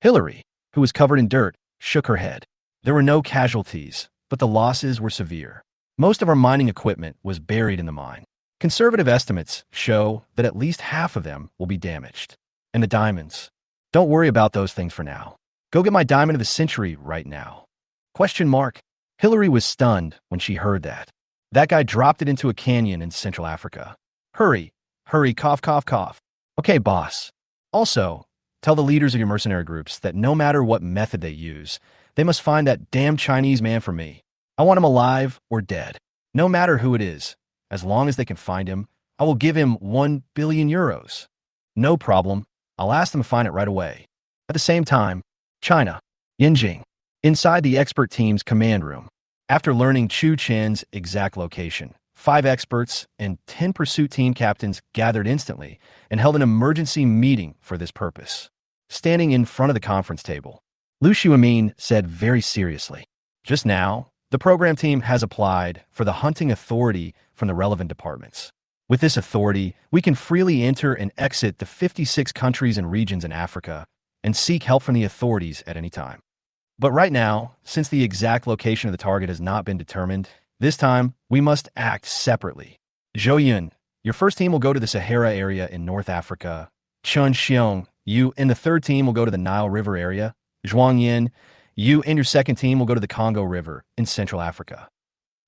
Hillary, who was covered in dirt, shook her head. There were no casualties, but the losses were severe. Most of our mining equipment was buried in the mine. Conservative estimates show that at least half of them will be damaged. And the diamonds. Don't worry about those things for now. Go get my diamond of the century right now. Question mark. Hillary was stunned when she heard that. That guy dropped it into a canyon in Central Africa. Hurry, cough, cough, cough. Okay, boss. Also, tell the leaders of your mercenary groups that no matter what method they use, they must find that damn Chinese man for me. I want him alive or dead. No matter who it is, As long as they can find him, I will give him 1 billion euros. No problem. I'll ask them to find it right away. At the same time, China, Yinjing, inside the expert team's command room. After learning Chu Chen's exact location, 5 experts and 10 pursuit team captains gathered instantly and held an emergency meeting for this purpose. Standing in front of the conference table, Liu Xuemin said very seriously, "Just now, the program team has applied for the hunting authority from the relevant departments. With this authority, we can freely enter and exit the 56 countries and regions in Africa and seek help from the authorities at any time. But right now, since the exact location of the target has not been determined, this time we must act separately. Zhou Yun, your first team will go to the Sahara area in North Africa. Chun Xiong, you and the third team will go to the Nile River area. Zhuang Yin, you and your second team will go to the Congo River in Central Africa."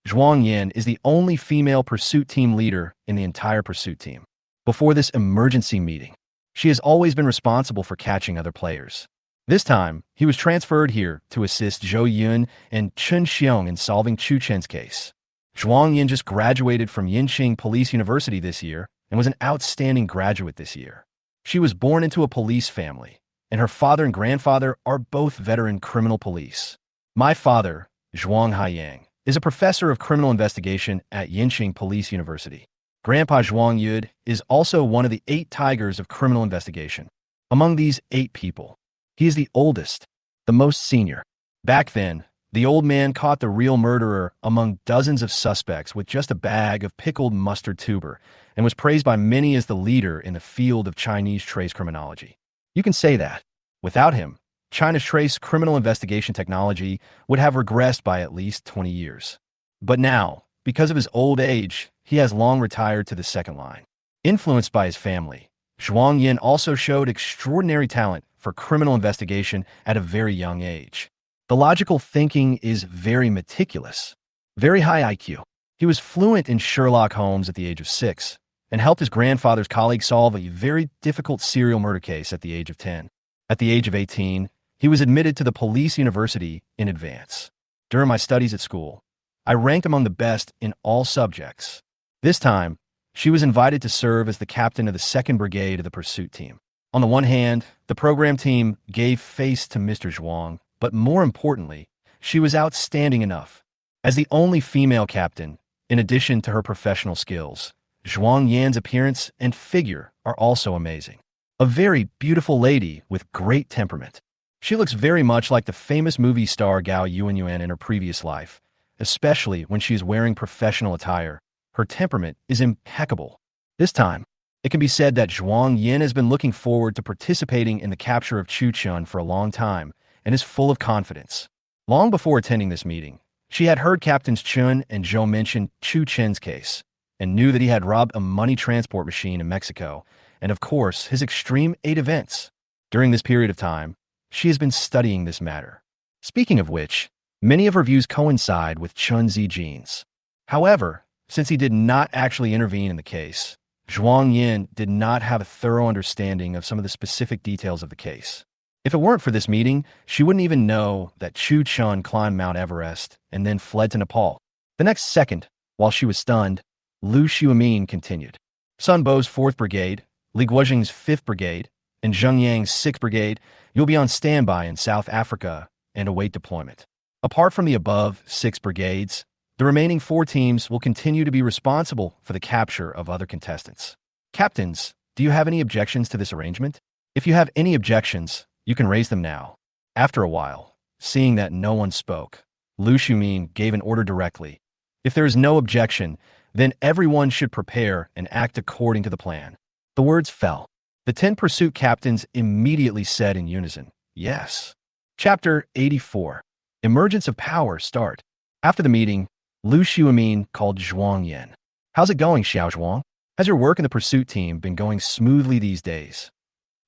Zhuang Yin is the only female pursuit team leader in the entire pursuit team. Before this emergency meeting, she has always been responsible for catching other players. This time, he was transferred here to assist Zhou Yun and Chun Xiong in solving Chu Chen's case. Zhuang Yin just graduated from Yinqing Police University this year and was an outstanding graduate this year. She was born into a police family, and her father and grandfather are both veteran criminal police. My father, Zhuang Haiyang, is a professor of criminal investigation at Yinqing Police University. Grandpa Zhuang Yud is also one of the 8 tigers of criminal investigation. Among these 8 people, he is the oldest, the most senior. Back then, the old man caught the real murderer among dozens of suspects with just a bag of pickled mustard tuber and was praised by many as the leader in the field of Chinese trace criminology. You can say that. Without him, China's trace criminal investigation technology would have regressed by at least 20 years. But now, because of his old age, he has long retired to the second line. Influenced by his family, Zhuang Yin also showed extraordinary talent for criminal investigation at a very young age. The logical thinking is very meticulous, very high IQ. He was fluent in Sherlock Holmes at the age of 6 and helped his grandfather's colleague solve a very difficult serial murder case at the age of 10. At the age of 18, he was admitted to the police university in advance. During my studies at school, I ranked among the best in all subjects. This time, she was invited to serve as the captain of the 2nd Brigade of the pursuit team. On the one hand, the program team gave face to Mr. Zhuang, but more importantly, she was outstanding enough. As the only female captain, in addition to her professional skills, Zhuang Yan's appearance and figure are also amazing. A very beautiful lady with great temperament. She looks very much like the famous movie star Gao Yuanyuan in her previous life, especially when she is wearing professional attire. Her temperament is impeccable. This time, it can be said that Zhuang Yin has been looking forward to participating in the capture of Chu Chun for a long time and is full of confidence. Long before attending this meeting, she had heard Captains Chun and Zhou mention Chu Chen's case and knew that he had robbed a money transport machine in Mexico and, of course, his Extreme 8 events. During this period of time, she has been studying this matter. Speaking of which, many of her views coincide with Chun Zijin's. However, since he did not actually intervene in the case, Zhuang Yin did not have a thorough understanding of some of the specific details of the case. If it weren't for this meeting, she wouldn't even know that Chu Chun climbed Mount Everest and then fled to Nepal. The next second, while she was stunned, Liu Xuemin continued. Sun Bo's 4th Brigade, Li Guozhing's 5th Brigade, and Zheng Yang's 6th Brigade, you'll be on standby in South Africa and await deployment. Apart from the above 6 brigades, the remaining 4 teams will continue to be responsible for the capture of other contestants. Captains, do you have any objections to this arrangement? If you have any objections, you can raise them now. After a while, seeing that no one spoke, Liu Xuemin gave an order directly. If there is no objection, then everyone should prepare and act according to the plan. The words fell. The 10 pursuit captains immediately said in unison, yes. Chapter 84. Emergence of Power Start. After the meeting, Liu Xuemin called Zhuang Yin. How's it going, Xiao Zhuang? Has your work in the pursuit team been going smoothly these days?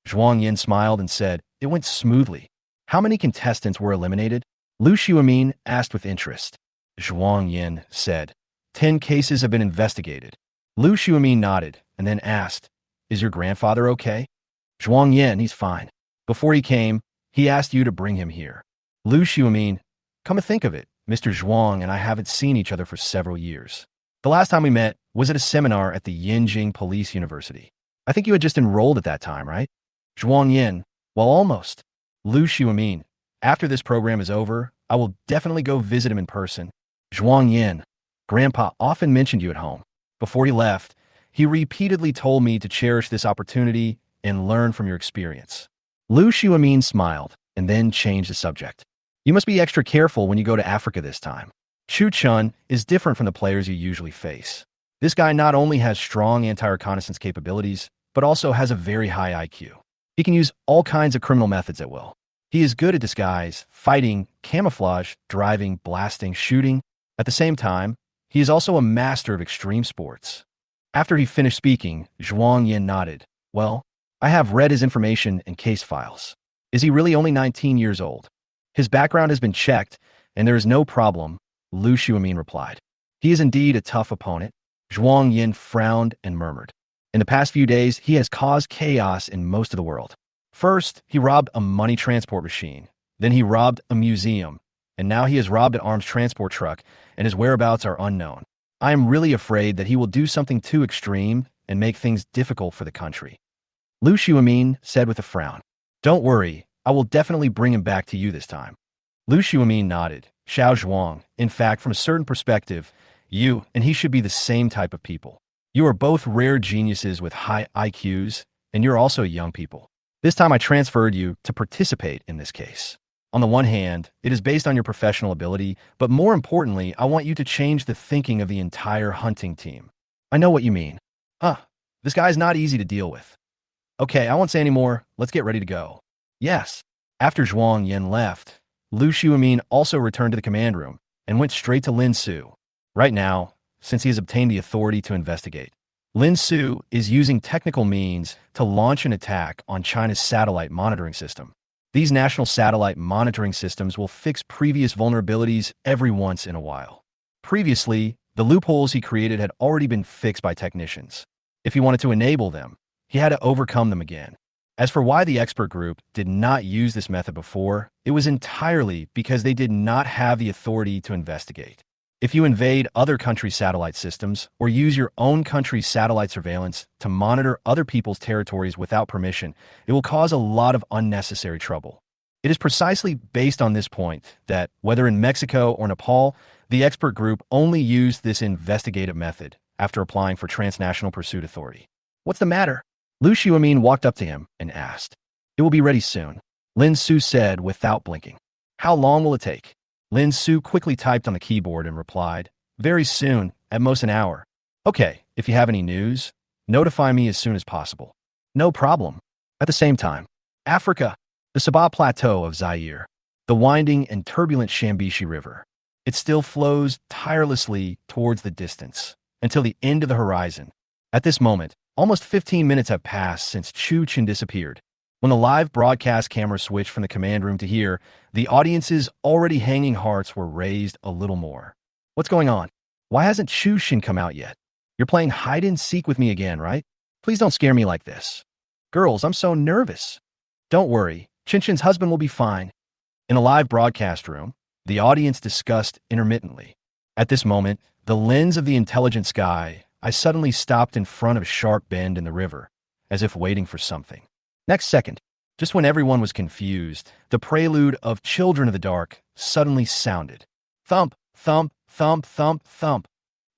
Zhuang Yin smiled and said, it went smoothly. How many contestants were eliminated? Liu Xuemin asked with interest. Zhuang Yin said, 10 cases have been investigated. Liu Xuemin nodded and then asked, is your grandfather okay? Zhuang Yin, he's fine. Before he came, he asked you to bring him here. Liu Xuemin, come to think of it, Mr. Zhuang and I haven't seen each other for several years. The last time we met was at a seminar at the Yinjing Police University. I think you had just enrolled at that time, right? Zhuang Yin. Well, almost. Lu Xiumin. After this program is over, I will definitely go visit him in person. Zhuang Yin. Grandpa often mentioned you at home. Before he left, he repeatedly told me to cherish this opportunity and learn from your experience. Lu Xiumin smiled and then changed the subject. You must be extra careful when you go to Africa this time. Chu Chun is different from the players you usually face. This guy not only has strong anti-reconnaissance capabilities, but also has a very high IQ. He can use all kinds of criminal methods at will. He is good at disguise, fighting, camouflage, driving, blasting, shooting. At the same time, he is also a master of extreme sports. After he finished speaking, Zhuang Yin nodded. Well, I have read his information and case files. Is he really only 19 years old? His background has been checked, and there is no problem, Lu Xiumin replied. He is indeed a tough opponent. Zhuang Yin frowned and murmured. In the past few days, he has caused chaos in most of the world. First, he robbed a money transport machine. Then he robbed a museum. And now he has robbed an arms transport truck, and his whereabouts are unknown. I am really afraid that he will do something too extreme and make things difficult for the country. Lu Xiumin said with a frown. Don't worry, I will definitely bring him back to you this time. Lu Xiumin nodded. Xiao Zhuang, in fact, from a certain perspective, you and he should be the same type of people. You are both rare geniuses with high IQs, and you're also young people. This time I transferred you to participate in this case. On the one hand, it is based on your professional ability, but more importantly, I want you to change the thinking of the entire hunting team. I know what you mean. This guy's not easy to deal with. Okay, I won't say any more. Let's get ready to go. Yes. After Zhuang Yin left, Lu Xiumin also returned to the command room and went straight to Lin Su. Right now, since he has obtained the authority to investigate, Lin Su is using technical means to launch an attack on China's satellite monitoring system. These national satellite monitoring systems will fix previous vulnerabilities every once in a while. Previously, the loopholes he created had already been fixed by technicians. If he wanted to enable them, he had to overcome them again. As for why the expert group did not use this method before, it was entirely because they did not have the authority to investigate. If you invade other countries' satellite systems or use your own country's satellite surveillance to monitor other people's territories without permission, it will cause a lot of unnecessary trouble. It is precisely based on this point that, whether in Mexico or Nepal, the expert group only used this investigative method after applying for transnational pursuit authority. What's the matter? Lu Xiumin walked up to him and asked. It will be ready soon, Lin Su said without blinking. How long will it take? Lin Su quickly typed on the keyboard and replied, very soon, at most an hour. Okay, if you have any news, notify me as soon as possible. No problem. At the same time, Africa, the Sabah Plateau of Zaire, the winding and turbulent Shambishi River. It still flows tirelessly towards the distance, until the end of the horizon. At this moment, almost 15 minutes have passed since Chu Chen disappeared. When the live broadcast camera switched from the command room to here, the audience's already hanging hearts were raised a little more. What's going on? Why hasn't Chu Chen come out yet? You're playing hide and seek with me again, right? Please don't scare me like this. Girls, I'm so nervous. Don't worry, Chen Chen's husband will be fine. In a live broadcast room, the audience discussed intermittently. At this moment, the lens of the intelligent sky, I suddenly stopped in front of a sharp bend in the river, as if waiting for something. Next second, just when everyone was confused, the prelude of Children of the Dark suddenly sounded. Thump, thump, thump, thump, thump.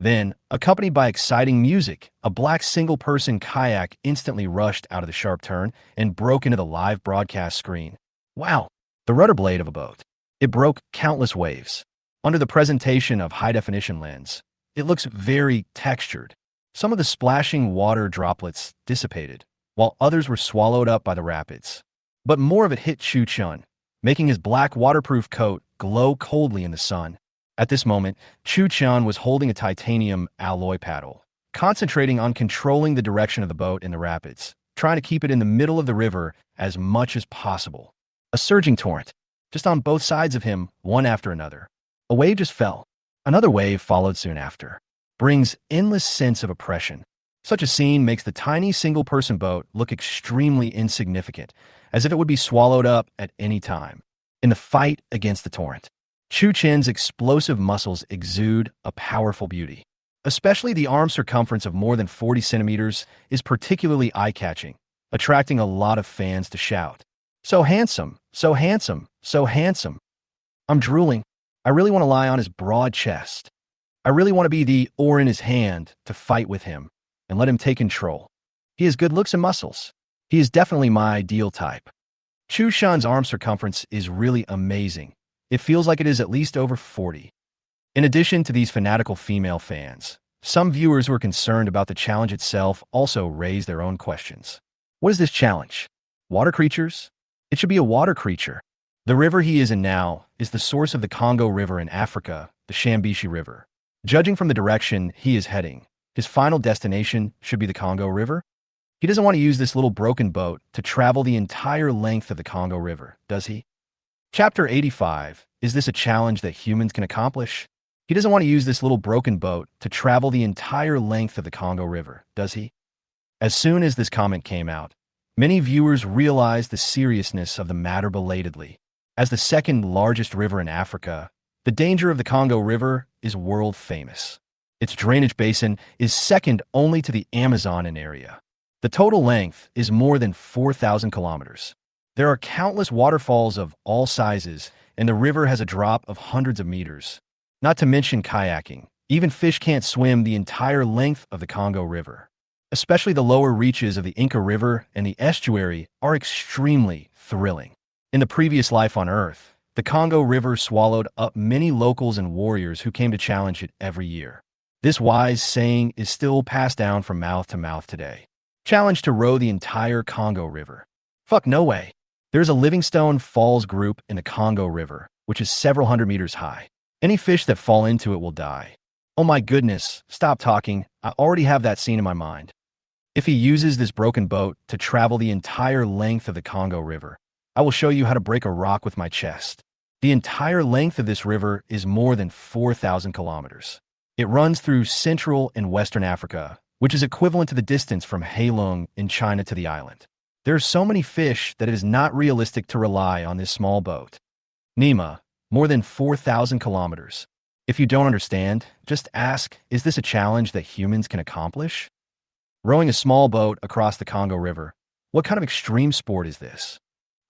Then, accompanied by exciting music, a black single-person kayak instantly rushed out of the sharp turn and broke into the live broadcast screen. Wow, the rudder blade of a boat. It broke countless waves. Under the presentation of high-definition lens, it looks very textured. Some of the splashing water droplets dissipated, while others were swallowed up by the rapids. But more of it hit Chu Chun, making his black waterproof coat glow coldly in the sun. At this moment, Chu Chun was holding a titanium alloy paddle, concentrating on controlling the direction of the boat in the rapids, trying to keep it in the middle of the river as much as possible. A surging torrent, just on both sides of him, one after another. A wave just fell. Another wave followed soon after. Brings endless sense of oppression. Such a scene makes the tiny single-person boat look extremely insignificant, as if it would be swallowed up at any time. In the fight against the torrent, Chu Chen's explosive muscles exude a powerful beauty. Especially the arm circumference of more than 40 centimeters is particularly eye-catching, attracting a lot of fans to shout, "So handsome, so handsome, so handsome." I'm drooling. I really want to lie on his broad chest. I really want to be the oar in his hand to fight with him and let him take control. He has good looks and muscles. He is definitely my ideal type. Chu Chun's arm circumference is really amazing. It feels like it is at least over 40. In addition to these fanatical female fans, some viewers who are concerned about the challenge itself also raise their own questions. What is this challenge? Water creatures? It should be a water creature. The river he is in now is the source of the Congo River in Africa, the Shambishi River. Judging from the direction he is heading, his final destination should be the Congo River. He doesn't want to use this little broken boat to travel the entire length of the Congo River, does he? Chapter 85. Is this a challenge that humans can accomplish? He doesn't want to use this little broken boat to travel the entire length of the Congo River, does he? As soon as this comment came out, many viewers realized the seriousness of the matter belatedly. As the second largest river in Africa, the danger of the Congo River is world famous. Its drainage basin is second only to the Amazon in area. The total length is more than 4,000 kilometers. There are countless waterfalls of all sizes, and the river has a drop of hundreds of meters. Not to mention kayaking. Even fish can't swim the entire length of the Congo River. Especially the lower reaches of the Inca River and the estuary are extremely thrilling. In the previous life on Earth, the Congo River swallowed up many locals and warriors who came to challenge it every year. This wise saying is still passed down from mouth to mouth today. Challenge to row the entire Congo River. Fuck no way. There's a Livingstone Falls group in the Congo River, which is several hundred meters high. Any fish that fall into it will die. Oh my goodness, stop talking. I already have that scene in my mind. If he uses this broken boat to travel the entire length of the Congo River, I will show you how to break a rock with my chest. The entire length of this river is more than 4,000 kilometers. It runs through Central and Western Africa, which is equivalent to the distance from Heilong in China to the island. There are so many fish that it is not realistic to rely on this small boat. Nima, more than 4,000 kilometers. If you don't understand, just ask, is this a challenge that humans can accomplish? Rowing a small boat across the Congo River. What kind of extreme sport is this?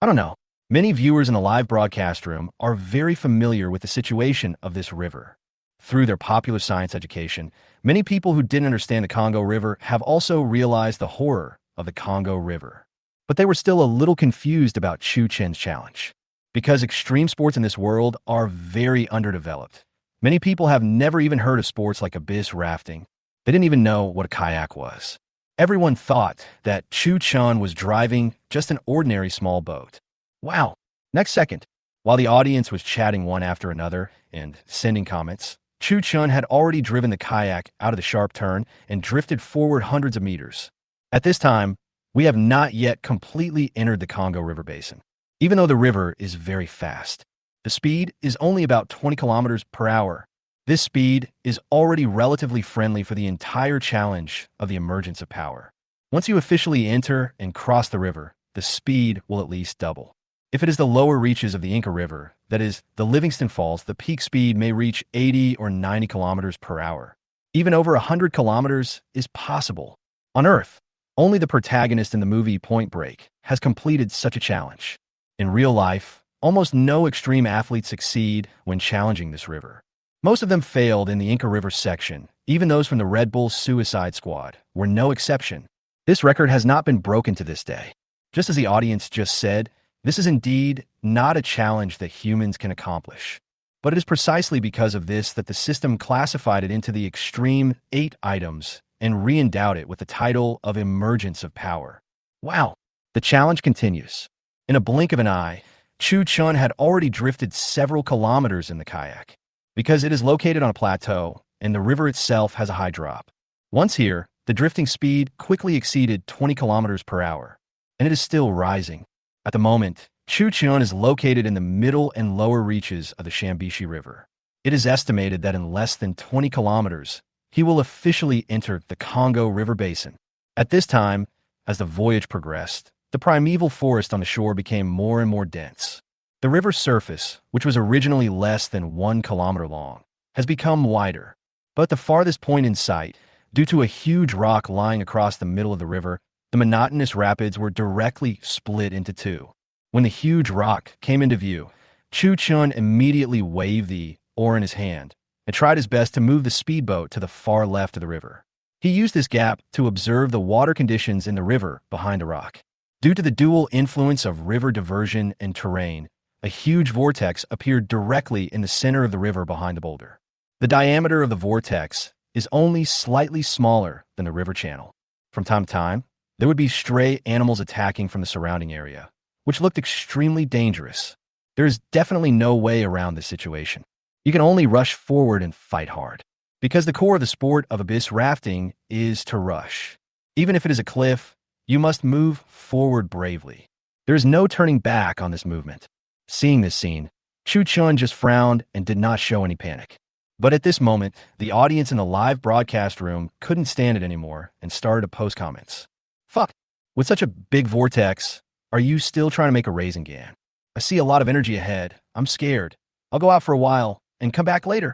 I don't know. Many viewers in the live broadcast room are very familiar with the situation of this river. Through their popular science education, many people who didn't understand the Congo River have also realized the horror of the Congo River. But they were still a little confused about Chu Chen's challenge. Because extreme sports in this world are very underdeveloped. Many people have never even heard of sports like abyss rafting. They didn't even know what a kayak was. Everyone thought that Chu Chun was driving just an ordinary small boat. Wow. Next second, while the audience was chatting one after another and sending comments, Chu Chun had already driven the kayak out of the sharp turn and drifted forward hundreds of meters. At this time, we have not yet completely entered the Congo River basin. Even though the river is very fast, the speed is only about 20 kilometers per hour. This speed is already relatively friendly for the entire challenge of the emergence of power. Once you officially enter and cross the river, the speed will at least double. If it is the lower reaches of the Inca River, that is, the Livingstone Falls, the peak speed may reach 80 or 90 kilometers per hour. Even over 100 kilometers is possible. On Earth, only the protagonist in the movie Point Break has completed such a challenge. In real life, almost no extreme athletes succeed when challenging this river. Most of them failed in the Inca River section. Even those from the Red Bull Suicide Squad were no exception. This record has not been broken to this day. Just as the audience just said, this is indeed not a challenge that humans can accomplish. But it is precisely because of this that the system classified it into the extreme 8 items and re-endowed it with the title of Emergence of Power. Wow! The challenge continues. In a blink of an eye, Chu Chun had already drifted several kilometers in the kayak. Because it is located on a plateau, and the river itself has a high drop. Once here, the drifting speed quickly exceeded 20 kilometers per hour, and it is still rising. At the moment, Chu Chun is located in the middle and lower reaches of the Shambishi River. It is estimated that in less than 20 kilometers, he will officially enter the Congo River Basin. At this time, as the voyage progressed, the primeval forest on the shore became more and more dense. The river's surface, which was originally less than 1 kilometer long, has become wider. But the farthest point in sight, due to a huge rock lying across the middle of the river, the monotonous rapids were directly split into two. When the huge rock came into view, Chu Chun immediately waved the oar in his hand and tried his best to move the speedboat to the far left of the river. He used this gap to observe the water conditions in the river behind the rock. Due to the dual influence of river diversion and terrain, a huge vortex appeared directly in the center of the river behind the boulder. The diameter of the vortex is only slightly smaller than the river channel. From time to time, there would be stray animals attacking from the surrounding area, which looked extremely dangerous. There is definitely no way around this situation. You can only rush forward and fight hard. Because the core of the sport of abyss rafting is to rush. Even if it is a cliff, you must move forward bravely. There is no turning back on this movement. Seeing this scene, Chu Chun just frowned and did not show any panic. But at this moment, the audience in the live broadcast room couldn't stand it anymore and started to post comments. Fuck, with such a big vortex, are you still trying to make a raisin gan? I see a lot of energy ahead. I'm scared. I'll go out for a while and come back later.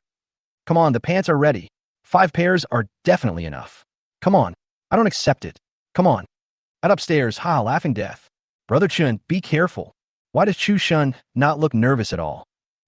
Come on, the pants are ready. 5 pairs are definitely enough. Come on, I don't accept it. Come on. At upstairs, laughing death. Brother Chun, be careful. Why does Chu Chun not look nervous at all?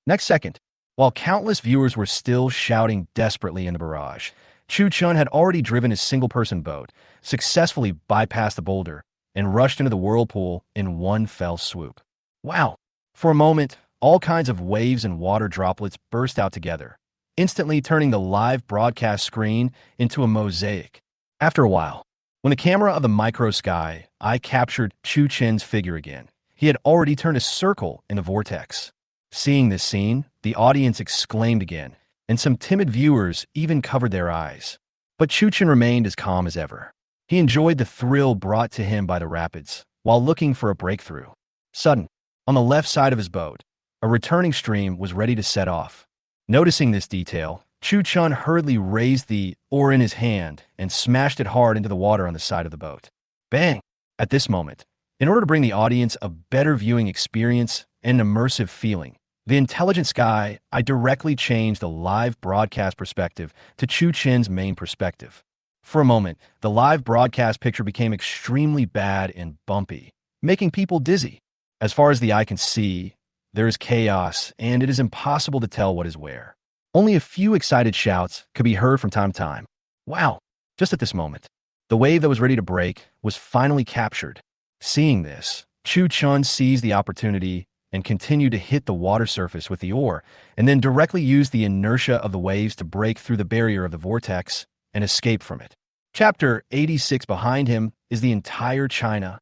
Next second, while countless viewers were still shouting desperately in the barrage, Chu Chun had already driven his single-person boat, successfully bypassed the boulder, and rushed into the whirlpool in one fell swoop. Wow! For a moment, all kinds of waves and water droplets burst out together, instantly turning the live broadcast screen into a mosaic. After a while, when the camera of the micro sky eye captured Chu Chen's figure again, he had already turned a circle in the vortex. Seeing this scene, the audience exclaimed again, and some timid viewers even covered their eyes. But Chu Chen remained as calm as ever. He enjoyed the thrill brought to him by the rapids, while looking for a breakthrough. Sudden, on the left side of his boat, a returning stream was ready to set off. Noticing this detail, Chu Chun hurriedly raised the oar in his hand and smashed it hard into the water on the side of the boat. Bang! At this moment, in order to bring the audience a better viewing experience and an immersive feeling, the intelligent sky eye directly changed the live broadcast perspective to Chu Chen's main perspective. For a moment, the live broadcast picture became extremely bad and bumpy, making people dizzy. As far as the eye can see, there is chaos, and it is impossible to tell what is where. Only a few excited shouts could be heard from time to time. Wow! Just at this moment, the wave that was ready to break was finally captured. Seeing this, Chu Chun seized the opportunity and continued to hit the water surface with the oar, and then directly used the inertia of the waves to break through the barrier of the vortex and escape from it. Chapter 86 behind him is the entire China.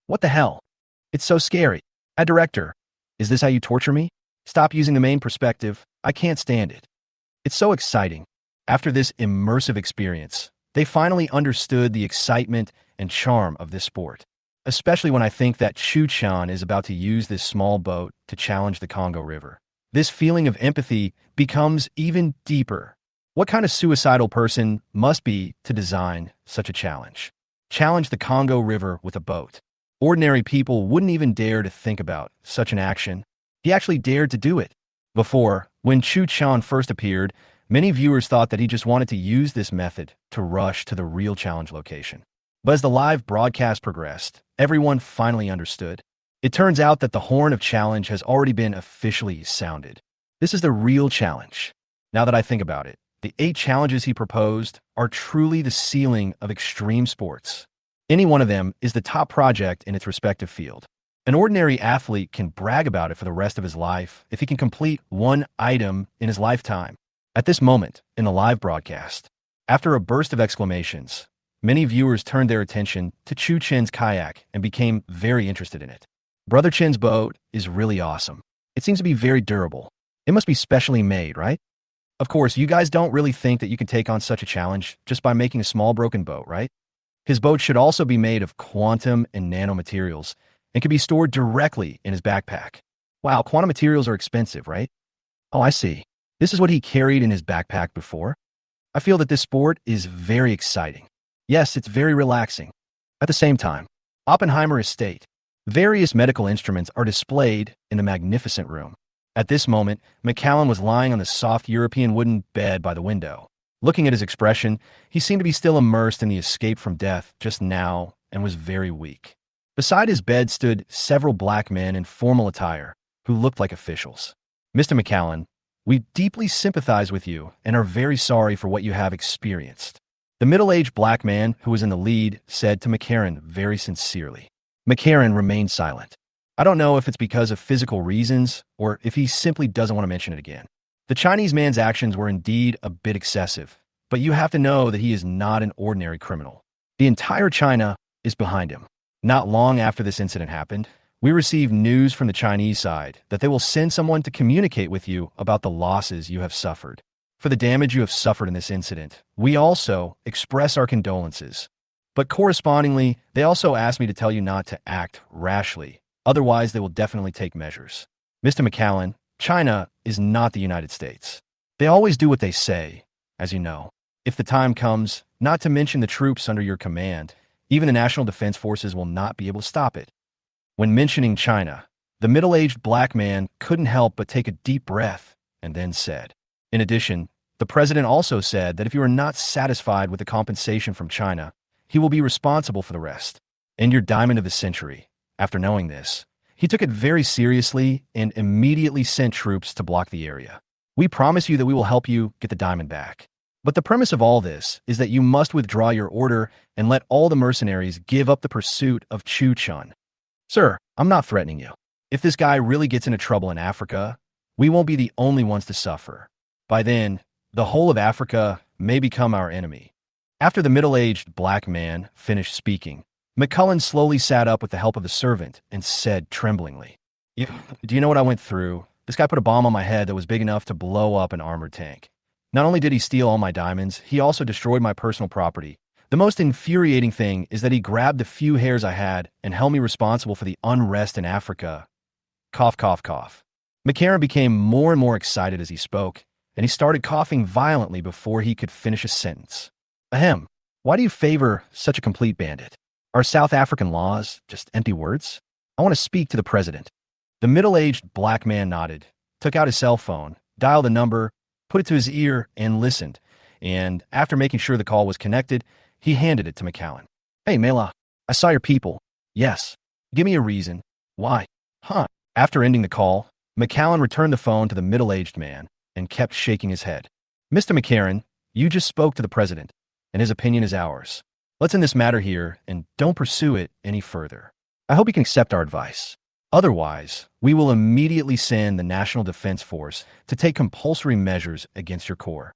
What the hell? It's so scary. Director, is this how you torture me? Stop using the main perspective. I can't stand it. It's so exciting. After this immersive experience, they finally understood the excitement and charm of this sport. Especially when I think that Chu Chun is about to use this small boat to challenge the Congo River. This feeling of empathy becomes even deeper. What kind of suicidal person must be to design such a challenge? Challenge the Congo River with a boat. Ordinary people wouldn't even dare to think about such an action. He actually dared to do it. Before, when Chu Chun first appeared, many viewers thought that he just wanted to use this method to rush to the real challenge location. But as the live broadcast progressed, everyone finally understood. It turns out that the horn of challenge has already been officially sounded. This is the real challenge. Now that I think about it, the 8 challenges he proposed are truly the ceiling of extreme sports. Any one of them is the top project in its respective field. An ordinary athlete can brag about it for the rest of his life if he can complete one item in his lifetime. At this moment, in the live broadcast, after a burst of exclamations, many viewers turned their attention to Chu Chen's kayak and became very interested in it. Brother Chen's boat is really awesome. It seems to be very durable. It must be specially made, right? Of course, you guys don't really think that you can take on such a challenge just by making a small broken boat, right? His boat should also be made of quantum and nanomaterials and can be stored directly in his backpack. Wow, quantum materials are expensive, right? Oh, I see. This is what he carried in his backpack before. I feel that this sport is very exciting. Yes, it's very relaxing. At the same time, Oppenheimer Estate. Various medical instruments are displayed in the magnificent room. At this moment, McCallum was lying on the soft European wooden bed by the window. Looking at his expression, he seemed to be still immersed in the escape from death just now and was very weak. Beside his bed stood several black men in formal attire who looked like officials. Mr. McAllen, we deeply sympathize with you and are very sorry for what you have experienced. The middle-aged black man who was in the lead said to McCarran very sincerely. McCarran remained silent. I don't know if it's because of physical reasons or if he simply doesn't want to mention it again. The Chinese man's actions were indeed a bit excessive, but you have to know that he is not an ordinary criminal. The entire China is behind him. Not long after this incident happened, we received news from the Chinese side that they will send someone to communicate with you about the losses you have suffered. For the damage you have suffered in this incident, we also express our condolences. But correspondingly, they also asked me to tell you not to act rashly. Otherwise, they will definitely take measures. Mr. McAllen, China is not the United States. They always do what they say, as you know. If the time comes, not to mention the troops under your command, even the National Defense Forces will not be able to stop it. When mentioning China, the middle-aged black man couldn't help but take a deep breath and then said, in addition, the president also said that if you are not satisfied with the compensation from China, he will be responsible for the rest. And your diamond of the century. After knowing this, he took it very seriously and immediately sent troops to block the area. We promise you that we will help you get the diamond back. But the premise of all this is that you must withdraw your order and let all the mercenaries give up the pursuit of Chu Chun. Sir, I'm not threatening you. If this guy really gets into trouble in Africa, we won't be the only ones to suffer. By then, the whole of Africa may become our enemy. After the middle-aged black man finished speaking, McCullen slowly sat up with the help of the servant and said tremblingly, Do you know what I went through? This guy put a bomb on my head that was big enough to blow up an armored tank. Not only did he steal all my diamonds, he also destroyed my personal property. The most infuriating thing is that he grabbed the few hairs I had and held me responsible for the unrest in Africa. Cough, cough, cough. McCarran became more and more excited as he spoke, and he started coughing violently before he could finish a sentence. Ahem. Why do you favor such a complete bandit? Are South African laws just empty words? I want to speak to the president. The middle-aged black man nodded, took out his cell phone, dialed a number, put it to his ear, and listened. And after making sure the call was connected, he handed it to McAllen. Hey, Mela, I saw your people. Yes. Give me a reason. Why? Huh. After ending the call, McAllen returned the phone to the middle-aged man and kept shaking his head. Mr. McCarran, you just spoke to the president, and his opinion is ours. Let's end this matter here and don't pursue it any further. I hope you can accept our advice. Otherwise, we will immediately send the National Defense Force to take compulsory measures against your corps.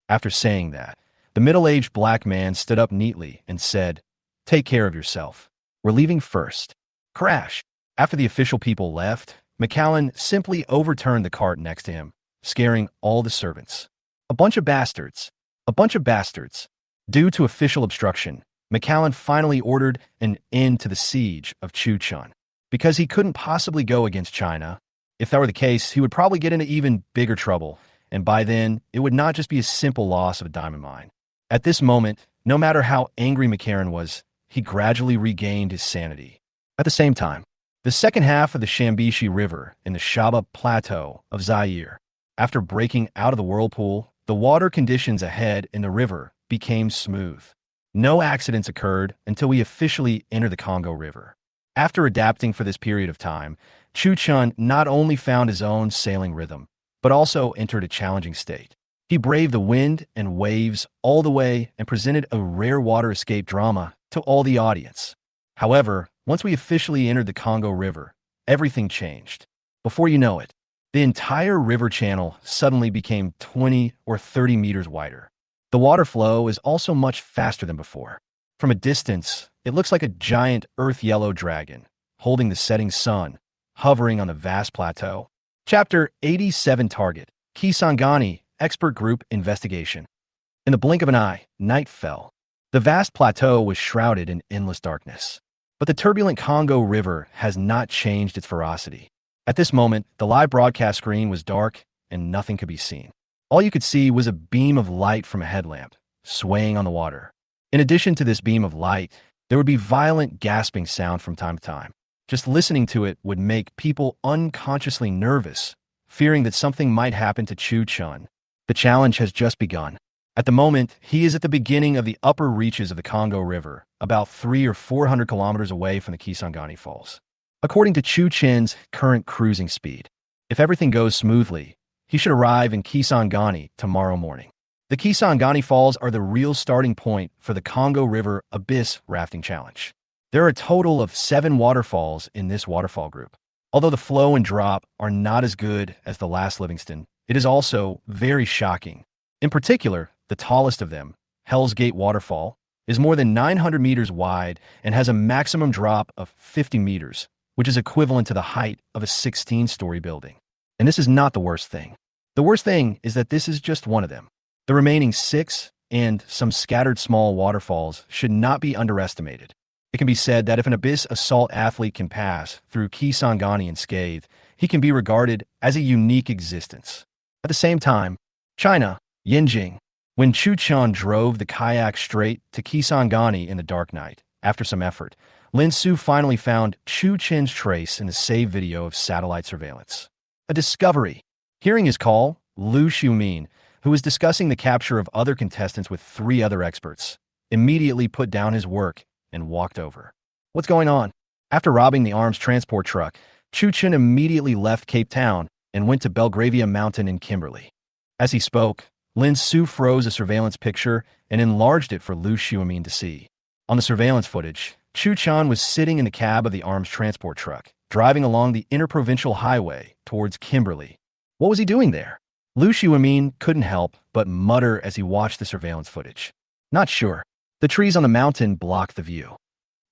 After saying that, the middle-aged black man stood up neatly and said, Take care of yourself. We're leaving first. Crash. After the official people left, McAllen simply overturned the cart next to him, scaring all the servants. A bunch of bastards. A bunch of bastards. Due to official obstruction, McAllen finally ordered an end to the siege of Chu Chun. Because he couldn't possibly go against China. If that were the case, he would probably get into even bigger trouble, and by then, it would not just be a simple loss of a diamond mine. At this moment, no matter how angry McCarran was, he gradually regained his sanity. At the same time, the second half of the Shambishi River in the Shaba Plateau of Zaire, after breaking out of the whirlpool, the water conditions ahead in the river became smooth. No accidents occurred until we officially entered the Congo River. After adapting for this period of time, Chu Chun not only found his own sailing rhythm, but also entered a challenging state. He braved the wind and waves all the way and presented a rare water escape drama to all the audience. However, once we officially entered the Congo River, everything changed. Before you know it, the entire river channel suddenly became 20 or 30 meters wider. The water flow is also much faster than before. From a distance, it looks like a giant earth-yellow dragon, holding the setting sun, hovering on the vast plateau. Chapter 87 Target, Kisangani, Expert Group Investigation. In the blink of an eye, night fell. The vast plateau was shrouded in endless darkness. But the turbulent Congo River has not changed its ferocity. At this moment, the live broadcast screen was dark and nothing could be seen. All you could see was a beam of light from a headlamp, swaying on the water. In addition to this beam of light, there would be violent gasping sound from time to time. Just listening to it would make people unconsciously nervous, fearing that something might happen to Chu Chun. The challenge has just begun. At the moment, he is at the beginning of the upper reaches of the Congo River, about 300 or 400 kilometers away from the Kisangani Falls. According to Chu Chen's current cruising speed, if everything goes smoothly, he should arrive in Kisangani tomorrow morning. The Kisangani Falls are the real starting point for the Congo River Abyss Rafting Challenge. There are a total of 7 waterfalls in this waterfall group. Although the flow and drop are not as good as the last Livingston, it is also very shocking. In particular, the tallest of them, Hell's Gate Waterfall, is more than 900 meters wide and has a maximum drop of 50 meters, which is equivalent to the height of a 16-story building. And this is not the worst thing. The worst thing is that this is just one of them. The remaining 6 and some scattered small waterfalls should not be underestimated. It can be said that if an Abyss assault athlete can pass through Kisangani unscathed, he can be regarded as a unique existence. At the same time, China, Yinjing, when Chu Chun drove the kayak straight to Kisangani in the dark night, after some effort, Lin Su finally found Chu Chen's trace in the saved video of satellite surveillance. A discovery. Hearing his call, Liu Xiumin, who was discussing the capture of other contestants with 3 other experts, immediately put down his work and walked over. What's going on? After robbing the arms transport truck, Chu Chen immediately left Cape Town and went to Belgravia Mountain in Kimberly. As he spoke, Lin Su froze a surveillance picture and enlarged it for Liu Xiumin to see. On the surveillance footage, Chu Chun was sitting in the cab of the arms transport truck, driving along the interprovincial highway towards Kimberly. What was he doing there? Liu Xiumin couldn't help but mutter as he watched the surveillance footage. Not sure. The trees on the mountain blocked the view.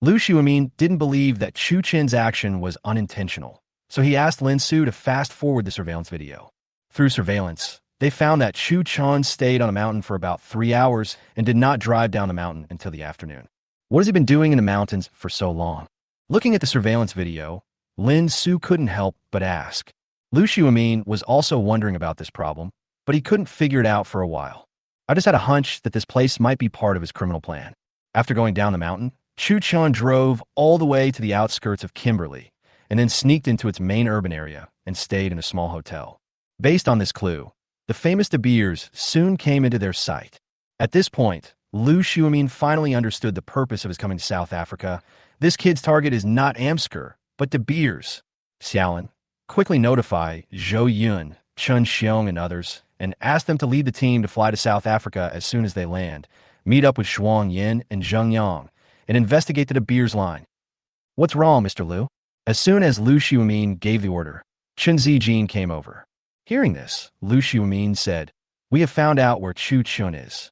Liu Xiumin didn't believe that Chu Chen's action was unintentional, so he asked Lin Su to fast-forward the surveillance video. Through surveillance, they found that Chu Chun stayed on a mountain for about 3 hours and did not drive down the mountain until the afternoon. What has he been doing in the mountains for so long? Looking at the surveillance video, Lin Su couldn't help but ask. Liu Xiumin was also wondering about this problem, but he couldn't figure it out for a while. I just had a hunch that this place might be part of his criminal plan. After going down the mountain, Chu Chun drove all the way to the outskirts of Kimberly and then sneaked into its main urban area and stayed in a small hotel. Based on this clue, the famous De Beers soon came into their sight. At this point, Liu Xiumin finally understood the purpose of his coming to South Africa. This kid's target is not Amsker, but De Beers. Xiaolin, quickly notify Zhou Yun, Chun Xiong, and others, and ask them to lead the team to fly to South Africa as soon as they land, meet up with Shuang Yin and Zheng Yang, and investigate the De Beers line. What's wrong, Mr. Liu? As soon as Liu Xiumin gave the order, Chen Zijin came over. Hearing this, Liu Xiumin said, "We have found out where Chu Chun is."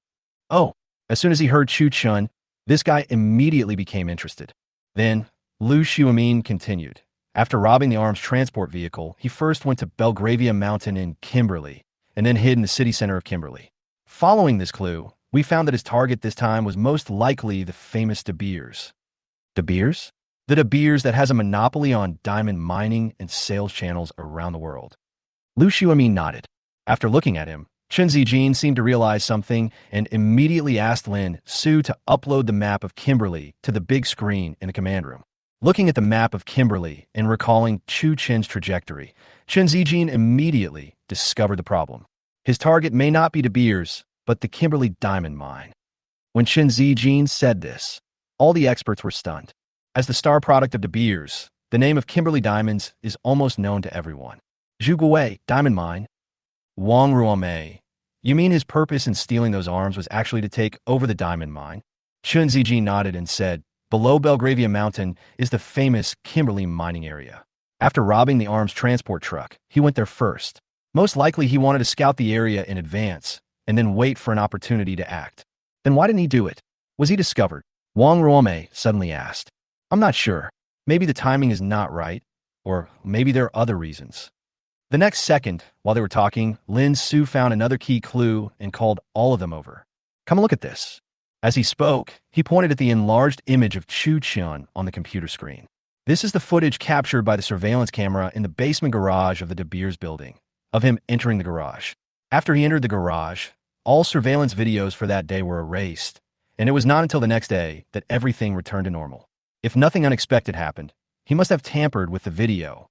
Oh, as soon as he heard Chu Chun, this guy immediately became interested. Then, Liu Xiumin continued. After robbing the arms transport vehicle, he first went to Belgravia Mountain in Kimberly, and then hid in the city center of Kimberly. Following this clue, we found that his target this time was most likely the famous De Beers. De Beers? The De Beers that has a monopoly on diamond mining and sales channels around the world. Liu Xiumin nodded. After looking at him, Chen Zijin seemed to realize something and immediately asked Lin Su to upload the map of Kimberly to the big screen in the command room. Looking at the map of Kimberly and recalling Chu Chen's trajectory, Chen Zijin immediately discovered the problem. His target may not be De Beers, but the Kimberly diamond mine. When Chen Zijin said this, all the experts were stunned. As the star product of De Beers, the name of Kimberly Diamonds is almost known to everyone. Zhuguwei, diamond mine. Wang Ruomei. You mean his purpose in stealing those arms was actually to take over the diamond mine? Chen Zijin nodded and said, below Belgravia Mountain is the famous Kimberly mining area. After robbing the arms transport truck, he went there first. Most likely he wanted to scout the area in advance and then wait for an opportunity to act. Then why didn't he do it? Was he discovered? Wang Ruomei suddenly asked. I'm not sure. Maybe the timing is not right, or maybe there are other reasons. The next second, while they were talking, Lin Su found another key clue and called all of them over. Come look at this. As he spoke, he pointed at the enlarged image of Chu Chun on the computer screen. This is the footage captured by the surveillance camera in the basement garage of the De Beers building, of him entering the garage. After he entered the garage, all surveillance videos for that day were erased, and it was not until the next day that everything returned to normal. If nothing unexpected happened, he must have tampered with the video.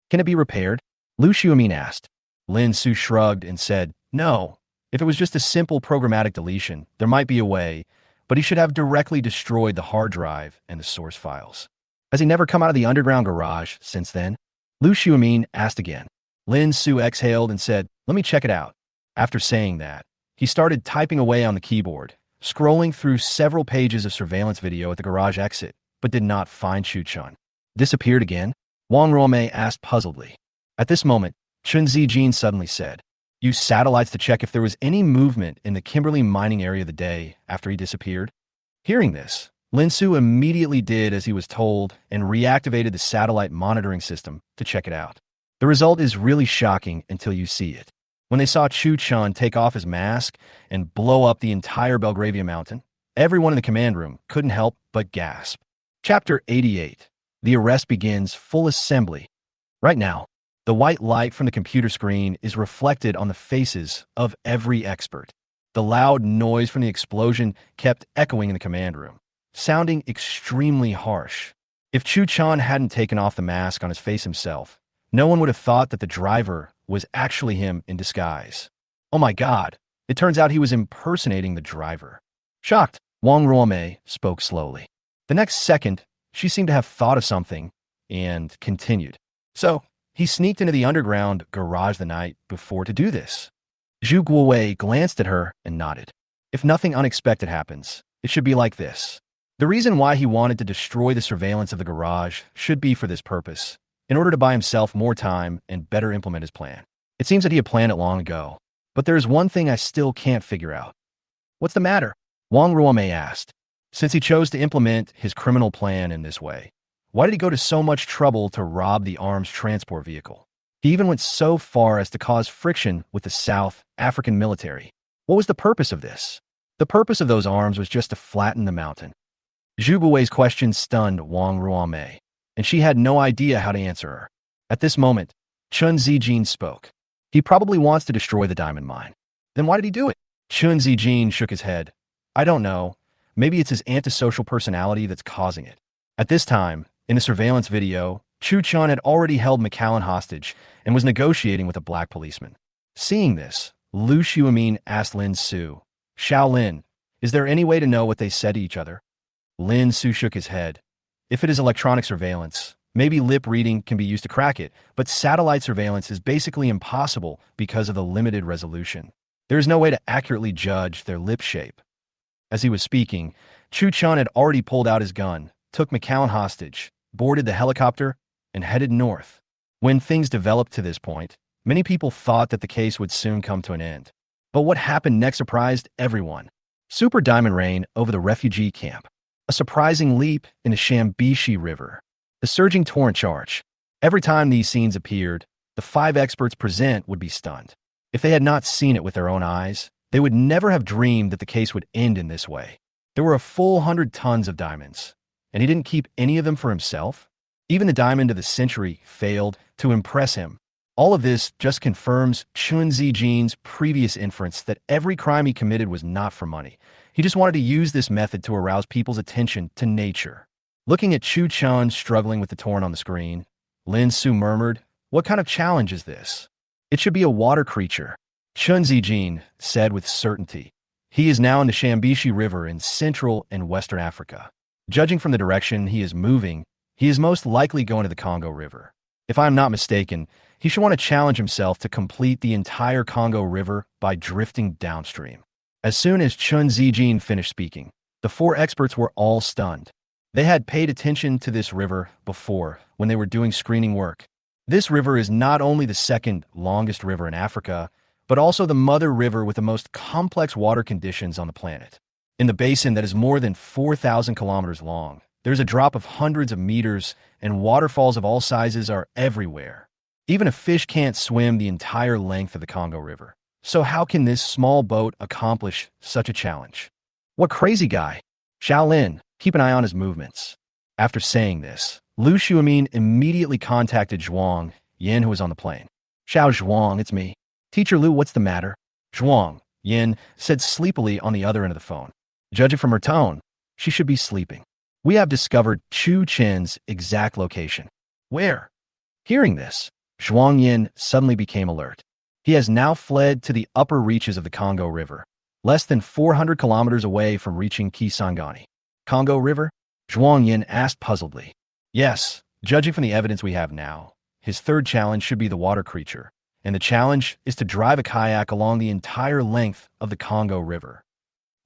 Can it be repaired? Liu Xiumin asked. Lin Su shrugged and said, No, If it was just a simple programmatic deletion, there might be a way, but he should have directly destroyed the hard drive and the source files. Has he never come out of the underground garage since then? Lu Xiaomin asked again. Lin Su exhaled and said, "Let me check it out." After saying that, he started typing away on the keyboard, scrolling through several pages of surveillance video at the garage exit, but did not find Chu Chun. Disappeared again? Wang Ruomei asked puzzledly. At this moment, Chun Zijin suddenly said, "Use satellites to check if there was any movement in the Kimberly mining area the day after he disappeared." Hearing this, Lin Su immediately did as he was told and reactivated the satellite monitoring system to check it out. The result is really shocking until you see it. When they saw Chu Chun take off his mask and blow up the entire Belgravia mountain, everyone in the command room couldn't help but gasp. Chapter 88. The arrest begins full assembly. Right now, the white light from the computer screen is reflected on the faces of every expert. The loud noise from the explosion kept echoing in the command room, sounding extremely harsh. If Chu Chun hadn't taken off the mask on his face himself, no one would have thought that the driver was actually him in disguise. Oh my God, it turns out he was impersonating the driver. Shocked, Wang Ruomei spoke slowly. The next second, she seemed to have thought of something and continued. So, he sneaked into the underground garage the night before to do this. Zhu Guowei glanced at her and nodded. If nothing unexpected happens, it should be like this. The reason why he wanted to destroy the surveillance of the garage should be for this purpose, in order to buy himself more time and better implement his plan. It seems that he had planned it long ago, but there is one thing I still can't figure out. What's the matter? Wang Ruomei asked. Since he chose to implement his criminal plan in this way, why did he go to so much trouble to rob the arms transport vehicle? He even went so far as to cause friction with the South African military. What was the purpose of this? The purpose of those arms was just to flatten the mountain. Zhu Guowei's question stunned Wang Ruomei, and she had no idea how to answer her. At this moment, Chun Zijin spoke. He probably wants to destroy the diamond mine. Then why did he do it? Chun Zijin shook his head. I don't know. Maybe it's his antisocial personality that's causing it. At this time, in the surveillance video, Chu Chun had already held McAllen hostage and was negotiating with a black policeman. Seeing this, Lu Xiaomin asked Lin Su, "Shaolin, is there any way to know what they said to each other?" Lin Su shook his head. If it is electronic surveillance, maybe lip reading can be used to crack it, but satellite surveillance is basically impossible because of the limited resolution. There is no way to accurately judge their lip shape. As he was speaking, Chu Chun had already pulled out his gun, took McAllen hostage, boarded the helicopter, and headed north. When things developed to this point, many people thought that the case would soon come to an end. But what happened next surprised everyone. Super diamond rain over the refugee camp. A surprising leap in the Shambishi River. The surging torrent charge. Every time these scenes appeared, the 5 experts present would be stunned. If they had not seen it with their own eyes, they would never have dreamed that the case would end in this way. There were a full 100 tons of diamonds, and he didn't keep any of them for himself. Even the diamond of the century failed to impress him. All of this just confirms Chun Zijin's previous inference that every crime he committed was not for money. He just wanted to use this method to arouse people's attention to nature. Looking at Chu Chun struggling with the torrent on the screen, Lin Su murmured, "What kind of challenge is this? It should be a water creature." Chun Zijin said with certainty, "He is now in the Shambishi River in Central and Western Africa. Judging from the direction he is moving, he is most likely going to the Congo River. If I am not mistaken, he should want to challenge himself to complete the entire Congo River by drifting downstream." As soon as Chun Zijin finished speaking, the 4 experts were all stunned. They had paid attention to this river before when they were doing screening work. This river is not only the second longest river in Africa, but also the mother river with the most complex water conditions on the planet. In the basin that is more than 4,000 kilometers long, there's a drop of hundreds of meters, and waterfalls of all sizes are everywhere. Even a fish can't swim the entire length of the Congo River. So how can this small boat accomplish such a challenge? What crazy guy! Shaolin, keep an eye on his movements. After saying this, Lu Xiaomin immediately contacted Zhuang Yin, who was on the plane. "Xiao Zhuang, it's me. Teacher Lu, what's the matter?" Zhuang Yin said sleepily on the other end of the phone. Judging from her tone, she should be sleeping. "We have discovered Chu Chen's exact location." "Where?" Hearing this, Zhuang Yin suddenly became alert. He has now fled to the upper reaches of the Congo River, less than 400 kilometers away from reaching Kisangani. Congo River? Zhuang Yin asked puzzledly. Yes, judging from the evidence we have now, his third challenge should be the water creature, and the challenge is to drive a kayak along the entire length of the Congo River.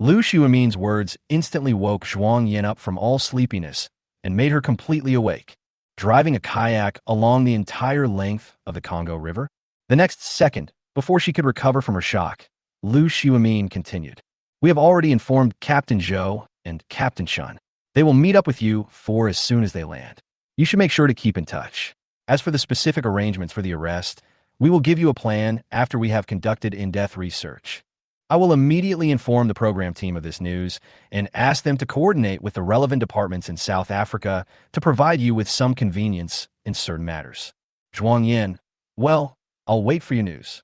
Lu Xiumin's words instantly woke Zhuang Yin up from all sleepiness and made her completely awake. Driving a kayak along the entire length of the Congo River? The next second, before she could recover from her shock, Lu Xiumin continued. We have already informed Captain Zhou and Captain Chun. They will meet up with you as soon as they land. You should make sure to keep in touch. As for the specific arrangements for the arrest, we will give you a plan after we have conducted in-depth research. I will immediately inform the program team of this news and ask them to coordinate with the relevant departments in South Africa to provide you with some convenience in certain matters. Zhuang Yin, well, I'll wait for your news.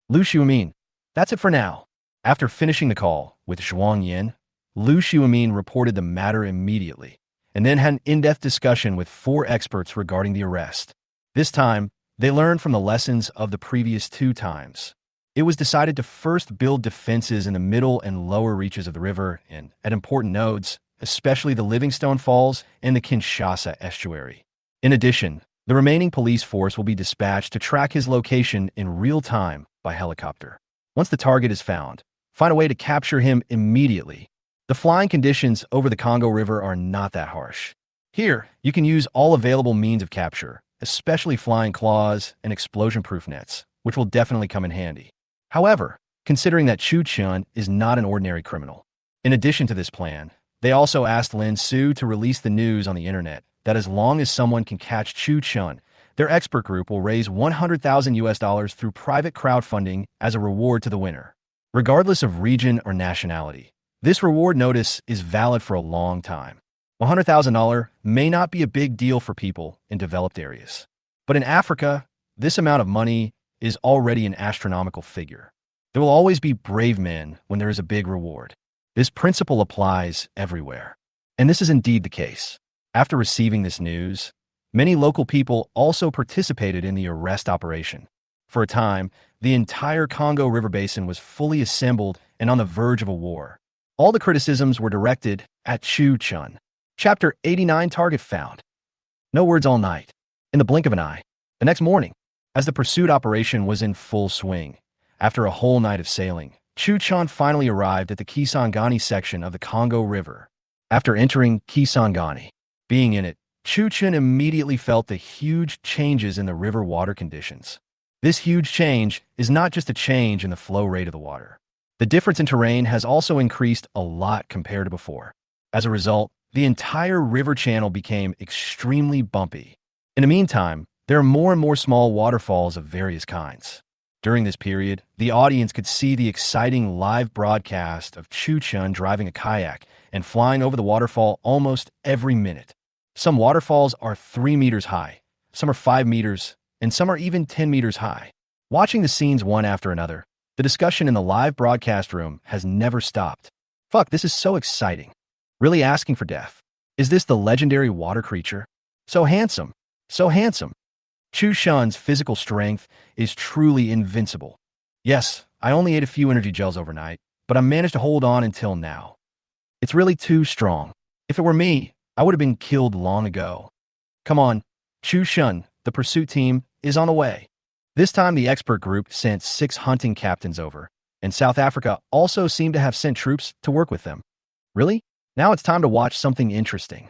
Lu Xiumin, that's it for now. After finishing the call with Zhuang Yin, Lu Xiumin reported the matter immediately and then had an in-depth discussion with 4 experts regarding the arrest. This time, they learned from the lessons of the previous 2 times. It was decided to first build defenses in the middle and lower reaches of the river and at important nodes, especially the Livingstone Falls and the Kinshasa estuary. In addition, the remaining police force will be dispatched to track his location in real time by helicopter. Once the target is found, find a way to capture him immediately. The flying conditions over the Congo River are not that harsh. Here, you can use all available means of capture, especially flying claws and explosion-proof nets, which will definitely come in handy. However, considering that Chu Chun is not an ordinary criminal. In addition to this plan, they also asked Lin Su to release the news on the internet that as long as someone can catch Chu Chun, their expert group will raise $100,000 through private crowdfunding as a reward to the winner. Regardless of region or nationality, this reward notice is valid for a long time. $100,000 may not be a big deal for people in developed areas, but in Africa, this amount of money is already an astronomical figure. There will always be brave men when there is a big reward. This principle applies everywhere. And this is indeed the case. After receiving this news, many local people also participated in the arrest operation. For a time, the entire Congo River Basin was fully assembled and on the verge of a war. All the criticisms were directed at Chu Chun. Chapter 89 Target found. No words all night. In the blink of an eye. The next morning, as the pursuit operation was in full swing, after a whole night of sailing, Chu Chun finally arrived at the Kisangani section of the Congo River. After entering Kisangani, being in it, Chu Chen immediately felt the huge changes in the river water conditions. This huge change is not just a change in the flow rate of the water. The difference in terrain has also increased a lot compared to before. As a result, the entire river channel became extremely bumpy. In the meantime, there are more and more small waterfalls of various kinds. During this period, the audience could see the exciting live broadcast of Chu Chun driving a kayak and flying over the waterfall almost every minute. Some waterfalls are 3 meters high, some are 5 meters, and some are even 10 meters high. Watching the scenes one after another, the discussion in the live broadcast room has never stopped. Fuck, this is so exciting. Really asking for death. Is this the legendary water creature? So handsome. So handsome. Chu Chun's physical strength is truly invincible. Yes, I only ate a few energy gels overnight, but I managed to hold on until now. It's really too strong. If it were me, I would have been killed long ago. Come on, Chu Chun, the pursuit team, is on the way. This time the expert group sent 6 hunting captains over, and South Africa also seemed to have sent troops to work with them. Really? Now it's time to watch something interesting.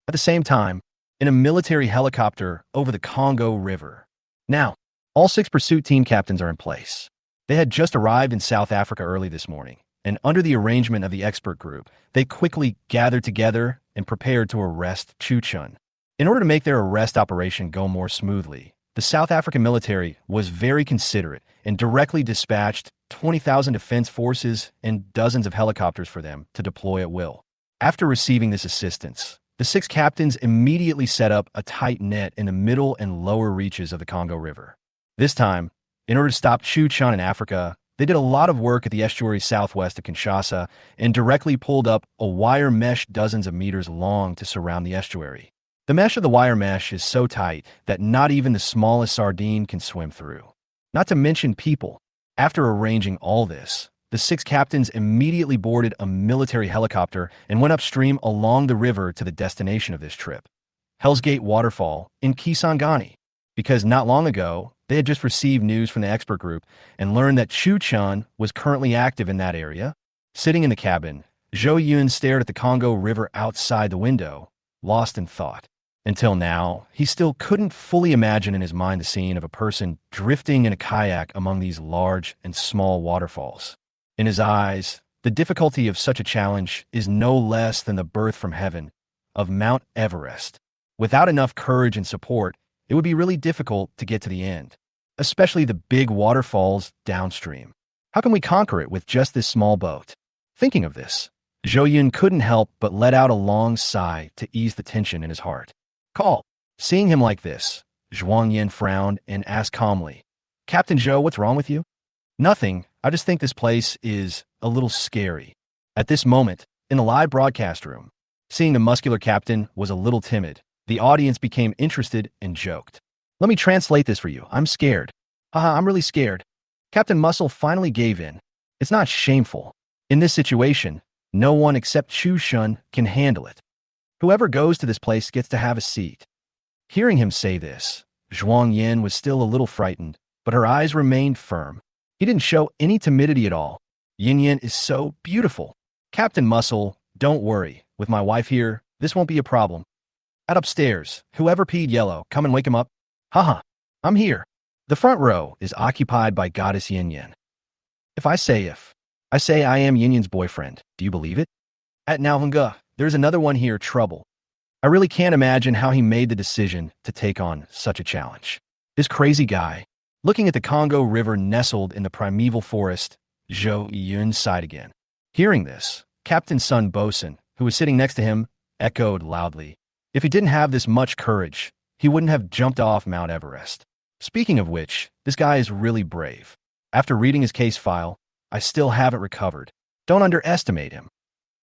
At the same time, in a military helicopter over the Congo River. Now, all 6 pursuit team captains are in place. They had just arrived in South Africa early this morning, and under the arrangement of the expert group, they quickly gathered together and prepared to arrest Chu Chun. In order to make their arrest operation go more smoothly, the South African military was very considerate and directly dispatched 20,000 defense forces and dozens of helicopters for them to deploy at will. After receiving this assistance, the 6 captains immediately set up a tight net in the middle and lower reaches of the Congo River. This time, in order to stop Chu Chun in Africa, they did a lot of work at the estuary southwest of Kinshasa and directly pulled up a wire mesh dozens of meters long to surround the estuary. The mesh of the wire mesh is so tight that not even the smallest sardine can swim through. Not to mention people. After arranging all this, the 6 captains immediately boarded a military helicopter and went upstream along the river to the destination of this trip, Hell's Gate Waterfall in Kisangani, because not long ago, they had just received news from the expert group and learned that Chu Chun was currently active in that area. Sitting in the cabin, Zhou Yun stared at the Congo River outside the window, lost in thought. Until now, he still couldn't fully imagine in his mind the scene of a person drifting in a kayak among these large and small waterfalls. In his eyes, the difficulty of such a challenge is no less than the birth from heaven of Mount Everest. Without enough courage and support, it would be really difficult to get to the end, especially the big waterfalls downstream. How can we conquer it with just this small boat? Thinking of this, Zhou Yun couldn't help but let out a long sigh to ease the tension in his heart. Call. Seeing him like this, Zhuang Yin frowned and asked calmly, Captain Zhou, what's wrong with you? Nothing, I just think this place is a little scary. At this moment, in the live broadcast room, seeing the muscular captain was a little timid, the audience became interested and joked. Let me translate this for you. I'm scared. Haha, I'm really scared. Captain Muscle finally gave in. It's not shameful. In this situation, no one except Chu Chun can handle it. Whoever goes to this place gets to have a seat. Hearing him say this, Zhuang Yin was still a little frightened, but her eyes remained firm. He didn't show any timidity at all. Yin Yin is so beautiful. Captain Muscle, don't worry. With my wife here, this won't be a problem. At upstairs, whoever peed yellow, come and wake him up. Haha, I'm here. The front row is occupied by Goddess Yin Yin. If I say I am Yin Yin's boyfriend, do you believe it? At Nalhunga, there's another one here, Trouble. I really can't imagine how he made the decision to take on such a challenge. This crazy guy. Looking at the Congo River nestled in the primeval forest, Zhou Yun sighed again. Hearing this, Captain Sun Bosun, who was sitting next to him, echoed loudly. If he didn't have this much courage, he wouldn't have jumped off Mount Everest. Speaking of which, this guy is really brave. After reading his case file, I still haven't recovered. Don't underestimate him.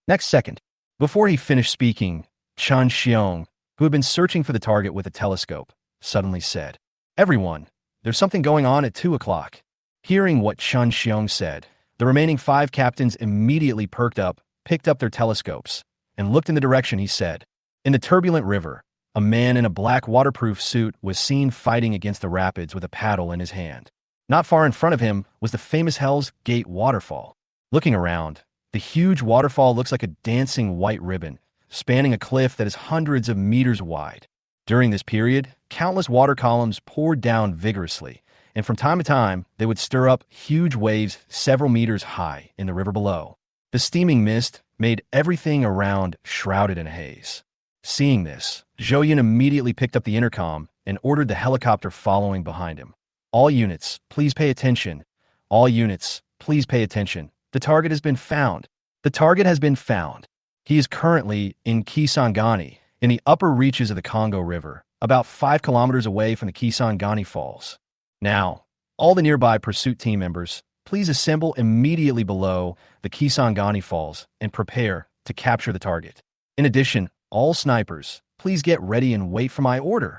Next second, before he finished speaking, Chan Xiong, who had been searching for the target with a telescope, suddenly said, Everyone, there's something going on at 2 o'clock. Hearing what Chan Xiong said, the remaining 5 captains immediately perked up, picked up their telescopes, and looked in the direction he said. In the turbulent river, a man in a black waterproof suit was seen fighting against the rapids with a paddle in his hand. Not far in front of him was the famous Hell's Gate Waterfall. Looking around, the huge waterfall looks like a dancing white ribbon, spanning a cliff that is hundreds of meters wide. During this period, countless water columns poured down vigorously, and from time to time, they would stir up huge waves several meters high in the river below. The steaming mist made everything around shrouded in a haze. Seeing this, Zhou Yun immediately picked up the intercom and ordered the helicopter following behind him. All units, please pay attention. All units, please pay attention. The target has been found. The target has been found. He is currently in Kisangani, in the upper reaches of the Congo River, about 5 kilometers away from the Kisangani Falls. Now, all the nearby pursuit team members, please assemble immediately below the Kisangani Falls and prepare to capture the target. In addition, all snipers, please get ready and wait for my order.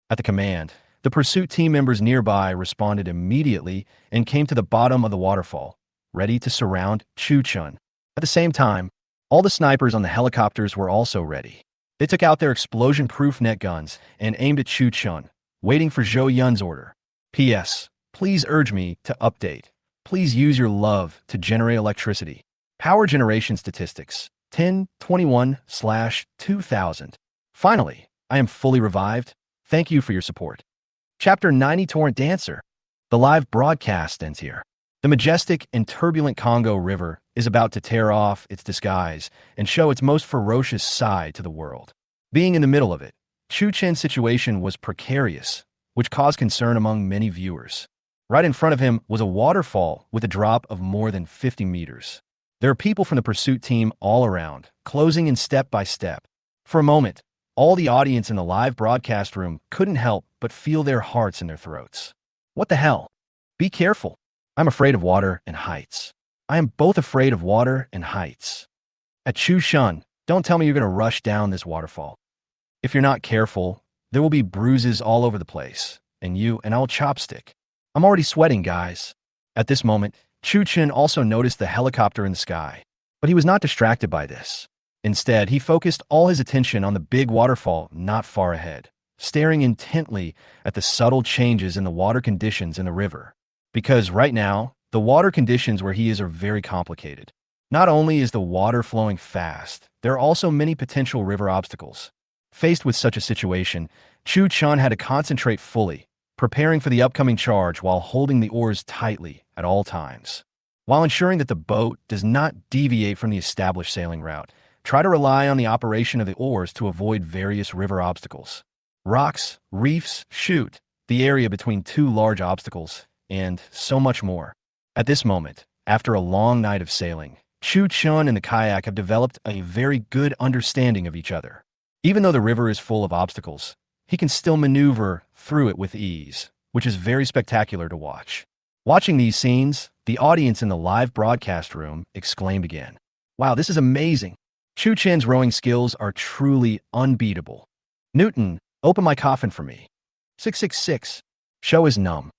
At the command, the pursuit team members nearby responded immediately and came to the bottom of the waterfall, ready to surround Chu Chun. At the same time, all the snipers on the helicopters were also ready. They took out their explosion-proof net guns and aimed at Chu Chun, waiting for Zhou Yun's order. P.S. Please urge me to update. Please use your love to generate electricity. Power generation statistics. 1021/2000. Finally, I am fully revived. Thank you for your support. Chapter 90 Torrent Dancer. The live broadcast ends here. The majestic and turbulent Congo River is about to tear off its disguise and show its most ferocious side to the world. Being in the middle of it, Chu Chen's situation was precarious, which caused concern among many viewers. Right in front of him was a waterfall with a drop of more than 50 meters. There are people from the pursuit team all around, closing in step by step. For a moment, all the audience in the live broadcast room couldn't help but feel their hearts in their throats. What the hell? Be careful. I'm afraid of water and heights. I am both afraid of water and heights. At Chu Chun, don't tell me you're going to rush down this waterfall. If you're not careful, there will be bruises all over the place, and I will chopstick. I'm already sweating, guys. At this moment, Chu Chen also noticed the helicopter in the sky. But he was not distracted by this. Instead, he focused all his attention on the big waterfall not far ahead, staring intently at the subtle changes in the water conditions in the river. Because right now, the water conditions where he is are very complicated. Not only is the water flowing fast, there are also many potential river obstacles. Faced with such a situation, Chu Chun had to concentrate fully, preparing for the upcoming charge while holding the oars tightly at all times. While ensuring that the boat does not deviate from the established sailing route, try to rely on the operation of the oars to avoid various river obstacles. Rocks, reefs, shoot, the area between two large obstacles, and so much more. At this moment, after a long night of sailing, Chu Chun and the kayak have developed a very good understanding of each other. Even though the river is full of obstacles, he can still maneuver through it with ease, which is very spectacular to watch. Watching these scenes, the audience in the live broadcast room exclaimed again, "Wow, this is amazing! Chu Chen's rowing skills are truly unbeatable. Newton, open my coffin for me. 666. Show is numb."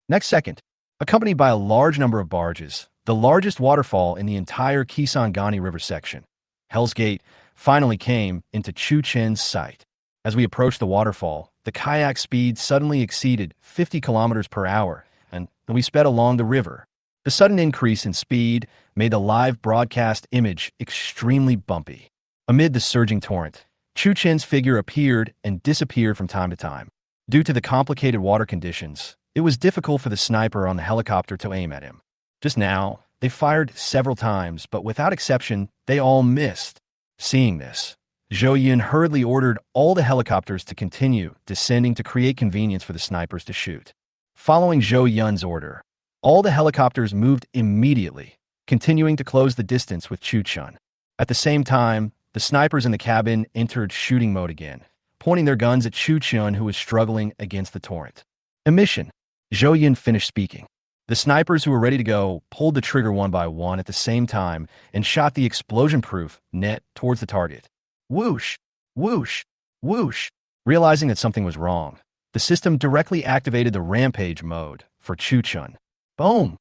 Next second, accompanied by a large number of barges, the largest waterfall in the entire Kisangani River section, Hell's Gate, finally came into Chu Chen's sight. As we approached the waterfall, the kayak speed suddenly exceeded 50 kilometers per hour, and we sped along the river. The sudden increase in speed made the live broadcast image extremely bumpy. Amid the surging torrent, Chu Chen's figure appeared and disappeared from time to time. Due to the complicated water conditions, it was difficult for the sniper on the helicopter to aim at him. Just now, they fired several times, but without exception, they all missed. Seeing this, Zhou Yun hurriedly ordered all the helicopters to continue descending to create convenience for the snipers to shoot. Following Zhou Yun's order, all the helicopters moved immediately, continuing to close the distance with Chu Chun. At the same time, the snipers in the cabin entered shooting mode again, pointing their guns at Chu Chun, who was struggling against the torrent. Emission. Zhou Yun finished speaking. The snipers who were ready to go pulled the trigger one by one at the same time and shot the explosion-proof net towards the target. Whoosh! Whoosh! Whoosh! Realizing that something was wrong, the system directly activated the rampage mode for Chu Chun. Boom!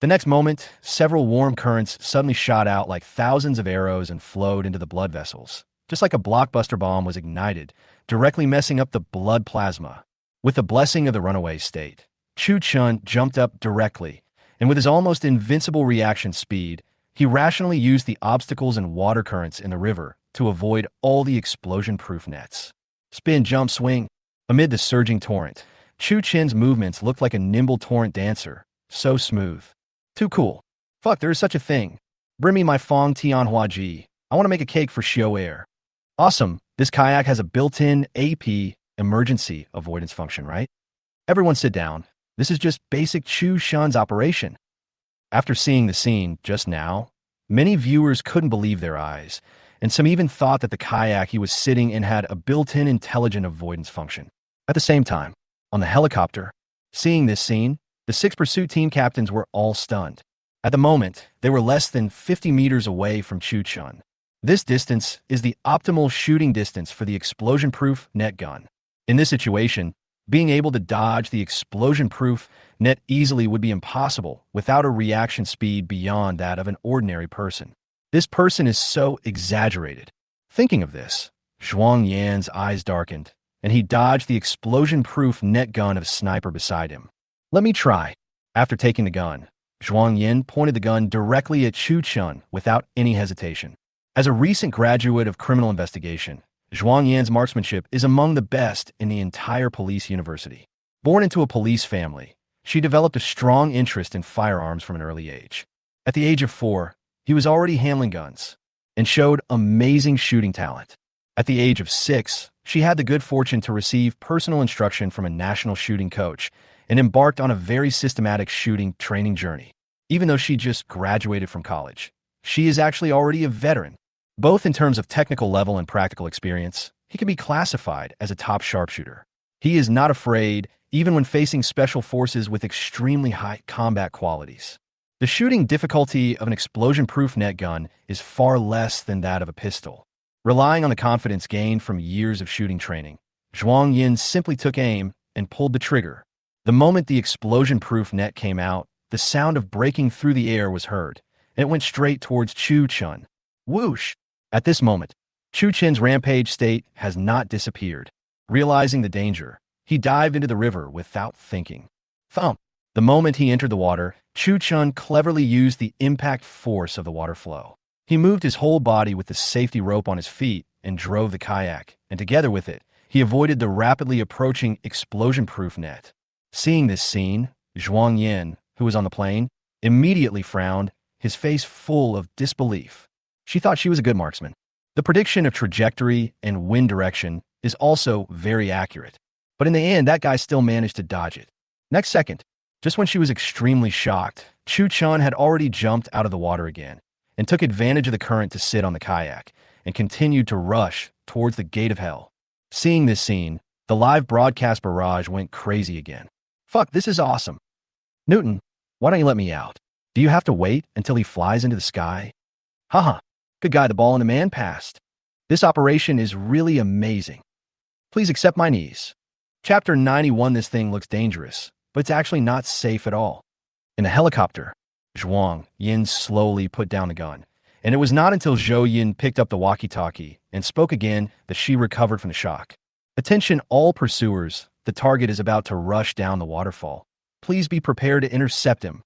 The next moment, several warm currents suddenly shot out like thousands of arrows and flowed into the blood vessels, just like a blockbuster bomb was ignited, directly messing up the blood plasma. With the blessing of the runaway state, Chu Chun jumped up directly, and with his almost invincible reaction speed, he rationally used the obstacles and water currents in the river to avoid all the explosion-proof nets. Spin, jump, swing. Amid the surging torrent, Chu Chen's movements looked like a nimble torrent dancer, so smooth. Too cool. Fuck, there is such a thing. Bring me my Fong Tianhua Ji. I want to make a cake for Xiao Air. Awesome, this kayak has a built-in AP, emergency avoidance function, right? Everyone sit down. This is just basic Chu Chun's operation. After seeing the scene just now, many viewers couldn't believe their eyes, and some even thought that the kayak he was sitting in had a built-in intelligent avoidance function. At the same time, on the helicopter, seeing this scene, the 6 pursuit team captains were all stunned. At the moment, they were less than 50 meters away from Chu Chun. This distance is the optimal shooting distance for the explosion-proof net gun. In this situation, being able to dodge the explosion-proof net easily would be impossible without a reaction speed beyond that of an ordinary person. This person is so exaggerated. Thinking of this, Zhuang Yan's eyes darkened, and he dodged the explosion-proof net gun of a sniper beside him. Let me try. After taking the gun, Zhuang Yan pointed the gun directly at Chu Chun without any hesitation. As a recent graduate of criminal investigation, Zhuang Yan's marksmanship is among the best in the entire police university. Born into a police family, she developed a strong interest in firearms from an early age. At the age of 4, he was already handling guns and showed amazing shooting talent. At the age of 6, she had the good fortune to receive personal instruction from a national shooting coach and embarked on a very systematic shooting training journey. Even though she just graduated from college, she is actually already a veteran. Both in terms of technical level and practical experience, he can be classified as a top sharpshooter. He is not afraid, even when facing special forces with extremely high combat qualities. The shooting difficulty of an explosion-proof net gun is far less than that of a pistol. Relying on the confidence gained from years of shooting training, Zhuang Yin simply took aim and pulled the trigger. The moment the explosion-proof net came out, the sound of breaking through the air was heard, and it went straight towards Chu Chun. Whoosh! At this moment, Chu Chen's rampage state has not disappeared. Realizing the danger, he dived into the river without thinking. Thump! The moment he entered the water, Chu Chun cleverly used the impact force of the water flow. He moved his whole body with the safety rope on his feet and drove the kayak, and together with it, he avoided the rapidly approaching explosion-proof net. Seeing this scene, Zhuang Yin, who was on the plane, immediately frowned, his face full of disbelief. She thought she was a good marksman. The prediction of trajectory and wind direction is also very accurate. But in the end, that guy still managed to dodge it. Next second, just when she was extremely shocked, Chu Chun had already jumped out of the water again and took advantage of the current to sit on the kayak and continued to rush towards the gate of hell. Seeing this scene, the live broadcast barrage went crazy again. Fuck, this is awesome. Newton, why don't you let me out? Do you have to wait until he flies into the sky? Haha, good guy, the ball and the man passed. This operation is really amazing. Please accept my knees. Chapter 91. This thing looks dangerous, but it's actually not safe at all. In a helicopter, Zhuang Yin slowly put down the gun, and it was not until Zhou Yin picked up the walkie-talkie and spoke again that she recovered from the shock. Attention all pursuers, the target is about to rush down the waterfall. Please be prepared to intercept him.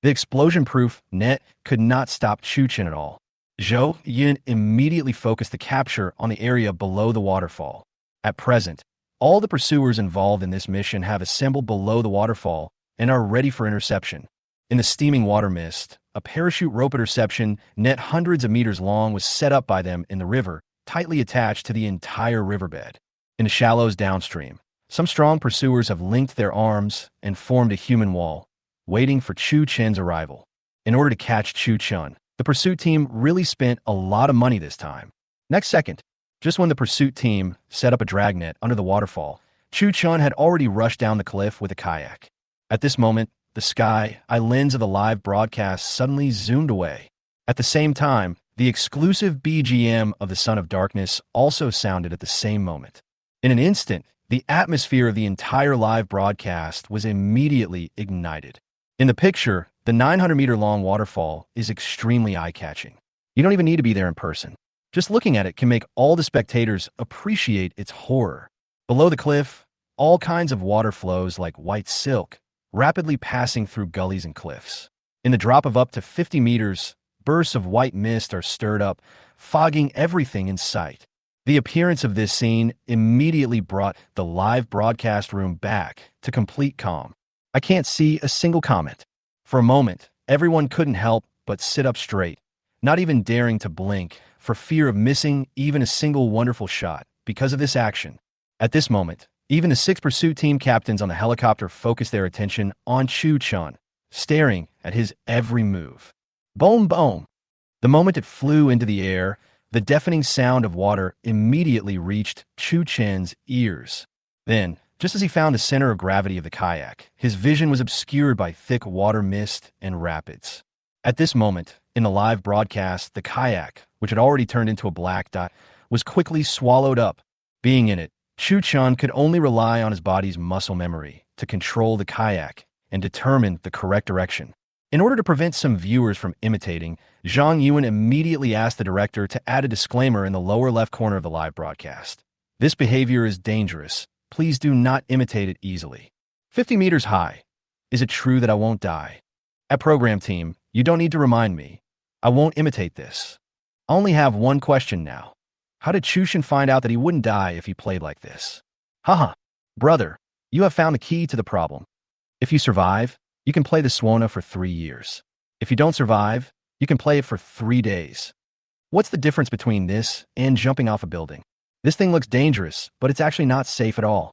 The explosion-proof net could not stop Chu Chen at all. Zhou Yin immediately focused the capture on the area below the waterfall. At present, all the pursuers involved in this mission have assembled below the waterfall and are ready for interception. In the steaming water mist, a parachute rope interception net hundreds of meters long was set up by them in the river, tightly attached to the entire riverbed. In the shallows downstream, some strong pursuers have linked their arms and formed a human wall, waiting for Chu Chen's arrival. In order to catch Chu Chun, the pursuit team really spent a lot of money this time. Next second, just when the pursuit team set up a dragnet under the waterfall, Chu Chun had already rushed down the cliff with a kayak. At this moment, the sky eye lens of the live broadcast suddenly zoomed away. At the same time, the exclusive BGM of the Son of Darkness also sounded at the same moment. In an instant, the atmosphere of the entire live broadcast was immediately ignited. In the picture, the 900-meter-long waterfall is extremely eye-catching. You don't even need to be there in person. Just looking at it can make all the spectators appreciate its horror. Below the cliff, all kinds of water flows like white silk, rapidly passing through gullies and cliffs. In the drop of up to 50 meters, bursts of white mist are stirred up, fogging everything in sight. The appearance of this scene immediately brought the live broadcast room back to complete calm. I can't see a single comment. For a moment, everyone couldn't help but sit up straight, not even daring to blink for fear of missing even a single wonderful shot because of this action. At this moment, even the 6 pursuit team captains on the helicopter focused their attention on Chu Chun, staring at his every move. Boom, boom. The moment it flew into the air, the deafening sound of water immediately reached Chu Chen's ears. Then, just as he found the center of gravity of the kayak, his vision was obscured by thick water mist and rapids. At this moment, in the live broadcast, the kayak, which had already turned into a black dot, was quickly swallowed up. Being in it, Chu Chun could only rely on his body's muscle memory to control the kayak and determine the correct direction. In order to prevent some viewers from imitating, Zhang Yuan immediately asked the director to add a disclaimer in the lower left corner of the live broadcast. This behavior is dangerous. Please do not imitate it easily. 50 meters high. Is it true that I won't die? At program team, you don't need to remind me. I won't imitate this. I only have one question now. How did Chu Chen find out that he wouldn't die if he played like this? Haha. Brother, you have found the key to the problem. If you survive, you can play the Swana for 3 years. If you don't survive, you can play it for 3 days. What's the difference between this and jumping off a building? This thing looks dangerous, but it's actually not safe at all.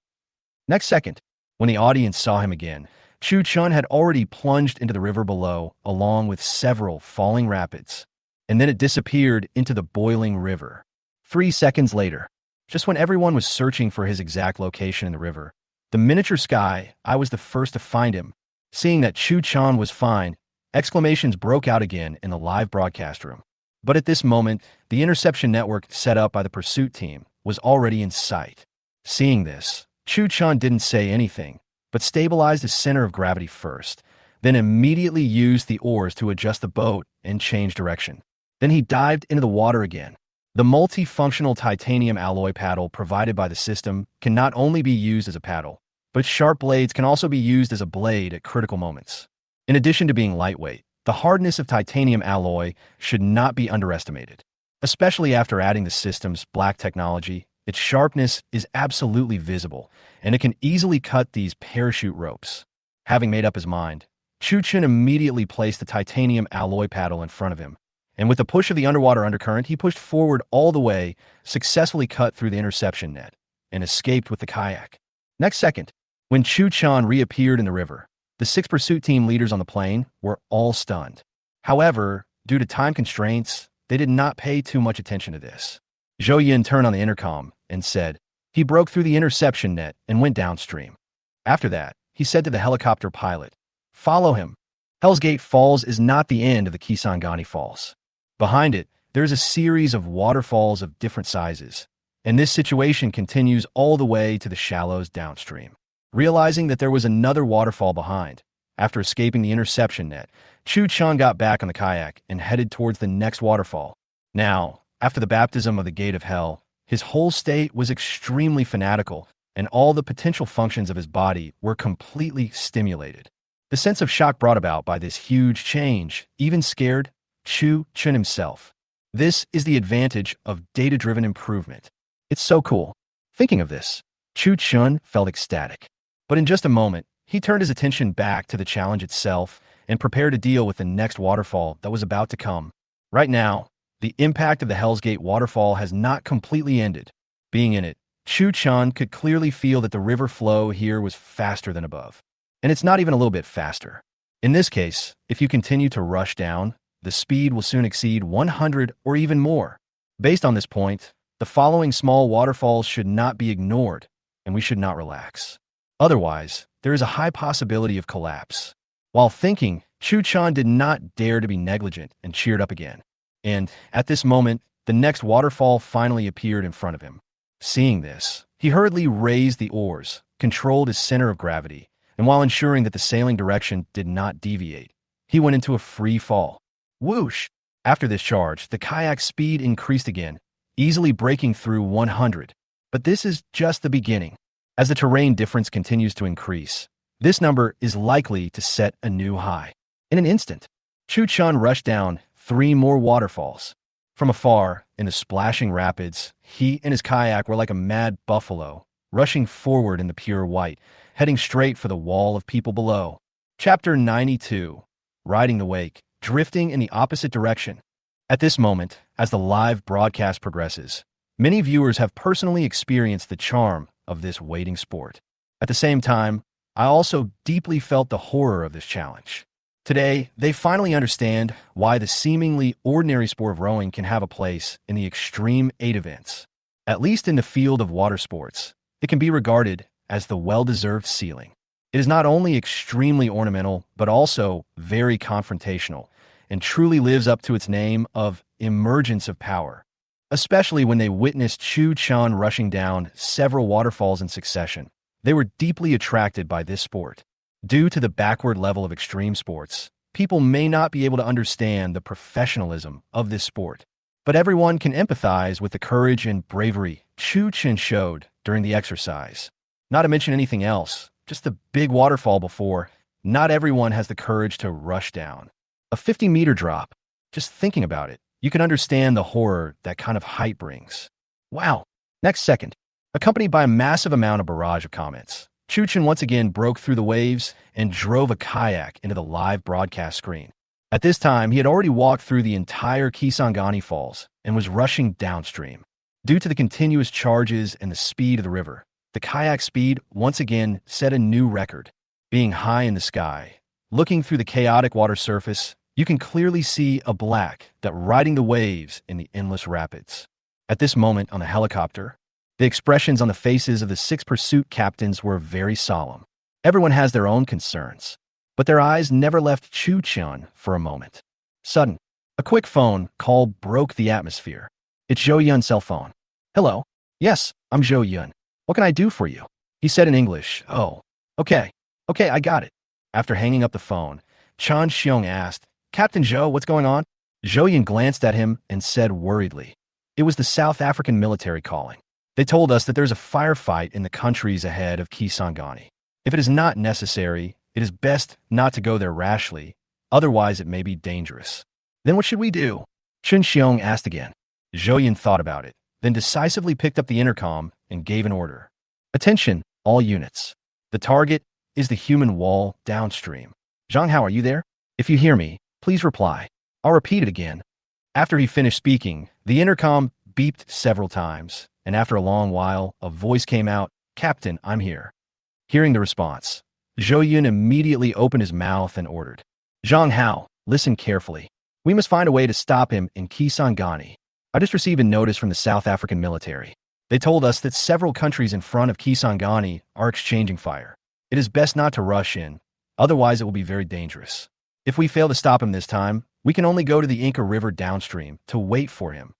Next second, when the audience saw him again, Chu Chun had already plunged into the river below, along with several falling rapids. And then it disappeared into the boiling river. 3 seconds later, just when everyone was searching for his exact location in the river, the miniature sky, I was the first to find him. Seeing that Chu Chun was fine, exclamations broke out again in the live broadcast room. But at this moment, the interception network set up by the pursuit team was already in sight. Seeing this, Chu Chun didn't say anything, but stabilized his center of gravity first, then immediately used the oars to adjust the boat and change direction. Then he dived into the water again. The multifunctional titanium alloy paddle provided by the system can not only be used as a paddle, but sharp blades can also be used as a blade at critical moments. In addition to being lightweight, the hardness of titanium alloy should not be underestimated. Especially after adding the system's black technology, its sharpness is absolutely visible, and it can easily cut these parachute ropes. Having made up his mind, Chu Chen immediately placed the titanium alloy paddle in front of him, and with the push of the underwater undercurrent, he pushed forward all the way, successfully cut through the interception net, and escaped with the kayak. Next second, when Chu Chun reappeared in the river, the 6 pursuit team leaders on the plane were all stunned. However, due to time constraints, they did not pay too much attention to this. Zhou Yin turned on the intercom and said, he broke through the interception net and went downstream. After that, he said to the helicopter pilot, follow him. Hell's Gate Falls is not the end of the Kisangani Falls. Behind it, there's a series of waterfalls of different sizes, and this situation continues all the way to the shallows downstream. Realizing that there was another waterfall behind, after escaping the interception net, Chu Chun got back on the kayak and headed towards the next waterfall. Now, after the baptism of the gate of hell, his whole state was extremely fanatical, and all the potential functions of his body were completely stimulated. The sense of shock brought about by this huge change even scared Chu Chen himself. This is the advantage of data-driven improvement. It's so cool. Thinking of this, Chu Chun felt ecstatic. But in just a moment, he turned his attention back to the challenge itself and prepared to deal with the next waterfall that was about to come. Right now, the impact of the Hell's Gate waterfall has not completely ended. Being in it, Chu Chun could clearly feel that the river flow here was faster than above. And it's not even a little bit faster. In this case, if you continue to rush down, the speed will soon exceed 100 or even more. Based on this point, the following small waterfalls should not be ignored, and we should not relax. Otherwise, there is a high possibility of collapse. While thinking, Chu Chun did not dare to be negligent and cheered up again. And, at this moment, the next waterfall finally appeared in front of him. Seeing this, he hurriedly raised the oars, controlled his center of gravity, and while ensuring that the sailing direction did not deviate, he went into a free fall. Whoosh! After this charge, the kayak's speed increased again, easily breaking through 100. But this is just the beginning. As the terrain difference continues to increase, this number is likely to set a new high. In an instant, Chu Chun rushed down 3 more waterfalls. From afar, in the splashing rapids, he and his kayak were like a mad buffalo, rushing forward in the pure white, heading straight for the wall of people below. Chapter 92. Riding the Wake, drifting in the opposite direction. At this moment, as the live broadcast progresses, many viewers have personally experienced the charm of this wading sport. At the same time, I also deeply felt the horror of this challenge. Today, they finally understand why the seemingly ordinary sport of rowing can have a place in the Extreme 8 events. At least in the field of water sports, it can be regarded as the well-deserved ceiling. It is not only extremely ornamental, but also very confrontational, and truly lives up to its name of emergence of power, especially when they witnessed Chu Chun rushing down several waterfalls in succession. They were deeply attracted by this sport. Due to the backward level of extreme sports, people may not be able to understand the professionalism of this sport, but everyone can empathize with the courage and bravery Chu Chen showed during the exercise. Not to mention anything else, just the big waterfall before, not everyone has the courage to rush down. A 50-meter drop, just thinking about it, you can understand the horror that kind of height brings. Wow. Next second, accompanied by a massive amount of barrage of comments, Chu Chen once again broke through the waves and drove a kayak into the live broadcast screen. At this time, he had already walked through the entire Kisangani Falls and was rushing downstream. Due to the continuous charges and the speed of the river, the kayak speed once again set a new record. Being high in the sky, looking through the chaotic water surface, you can clearly see a black that riding the waves in the endless rapids. At this moment on the helicopter, the expressions on the faces of the 6 pursuit captains were very solemn. Everyone has their own concerns, but their eyes never left Chu Chun for a moment. Sudden, a quick phone call broke the atmosphere. It's Zhou Yun's cell phone. Hello? Yes, I'm Zhou Yun. What can I do for you? He said in English. Oh, okay, I got it. After hanging up the phone, Chan Xiong asked. Captain Zhou, what's going on? Zhou Yun glanced at him and said worriedly. It was the South African military calling. They told us that there's a firefight in the countries ahead of Kisangani. If it is not necessary, it is best not to go there rashly, otherwise it may be dangerous. Then what should we do? Chen Xiong asked again. Zhou Yun thought about it, then decisively picked up the intercom and gave an order. Attention, all units. The target is the human wall downstream. Zhang Hao, are you there? If you hear me, please reply. I'll repeat it again. After he finished speaking, the intercom beeped several times, and after a long while, a voice came out, Captain, I'm here. Hearing the response, Zhou Yun immediately opened his mouth and ordered. Zhang Hao, listen carefully. We must find a way to stop him in Kisangani. I just received a notice from the South African military. They told us that several countries in front of Kisangani are exchanging fire. It is best not to rush in, otherwise it will be very dangerous. If we fail to stop him this time, we can only go to the Inca River downstream to wait for him.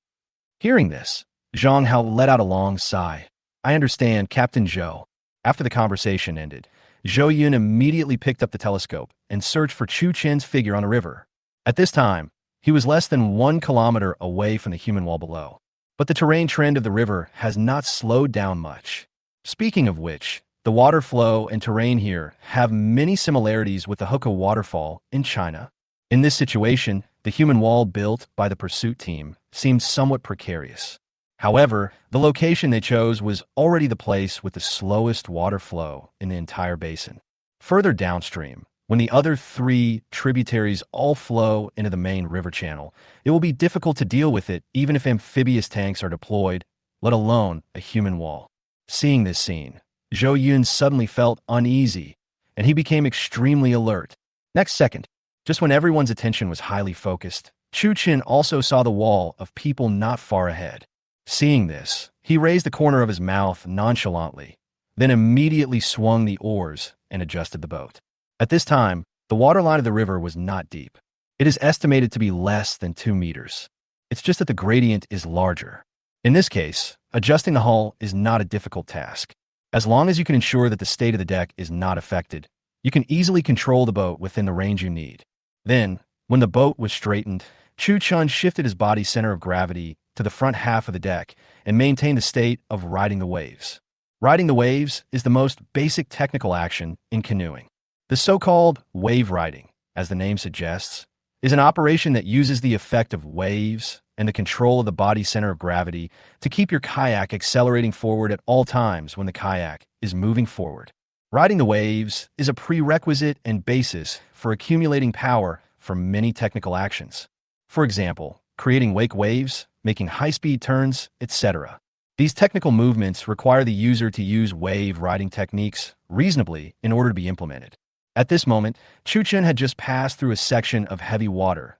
Hearing this, Zhang Hao let out a long sigh. I understand, Captain Zhou. After the conversation ended, Zhou Yun immediately picked up the telescope and searched for Chu Chen's figure on the river. At this time, he was less than 1 kilometer away from the human wall below. But the terrain trend of the river has not slowed down much. Speaking of which, the water flow and terrain here have many similarities with the Hukou waterfall in China. In this situation, the human wall built by the pursuit team seemed somewhat precarious. However, the location they chose was already the place with the slowest water flow in the entire basin. Further downstream, when the other 3 tributaries all flow into the main river channel, it will be difficult to deal with it even if amphibious tanks are deployed, let alone a human wall. Seeing this scene, Zhou Yun suddenly felt uneasy, and he became extremely alert. Next second, just when everyone's attention was highly focused, Chu Chen also saw the wall of people not far ahead. Seeing this, he raised the corner of his mouth nonchalantly, then immediately swung the oars and adjusted the boat. At this time, the waterline of the river was not deep. It is estimated to be less than 2 meters. It's just that the gradient is larger. In this case, adjusting the hull is not a difficult task. As long as you can ensure that the state of the deck is not affected, you can easily control the boat within the range you need. Then, when the boat was straightened, Chu Chun shifted his body's center of gravity to the front half of the deck and maintained the state of riding the waves. Riding the waves is the most basic technical action in canoeing. The so-called wave riding, as the name suggests, is an operation that uses the effect of waves and the control of the body's center of gravity to keep your kayak accelerating forward at all times when the kayak is moving forward. Riding the waves is a prerequisite and basis for accumulating power from many technical actions. For example, creating wake waves, making high-speed turns, etc. These technical movements require the user to use wave riding techniques reasonably in order to be implemented. At this moment, Chu Chen had just passed through a section of heavy water,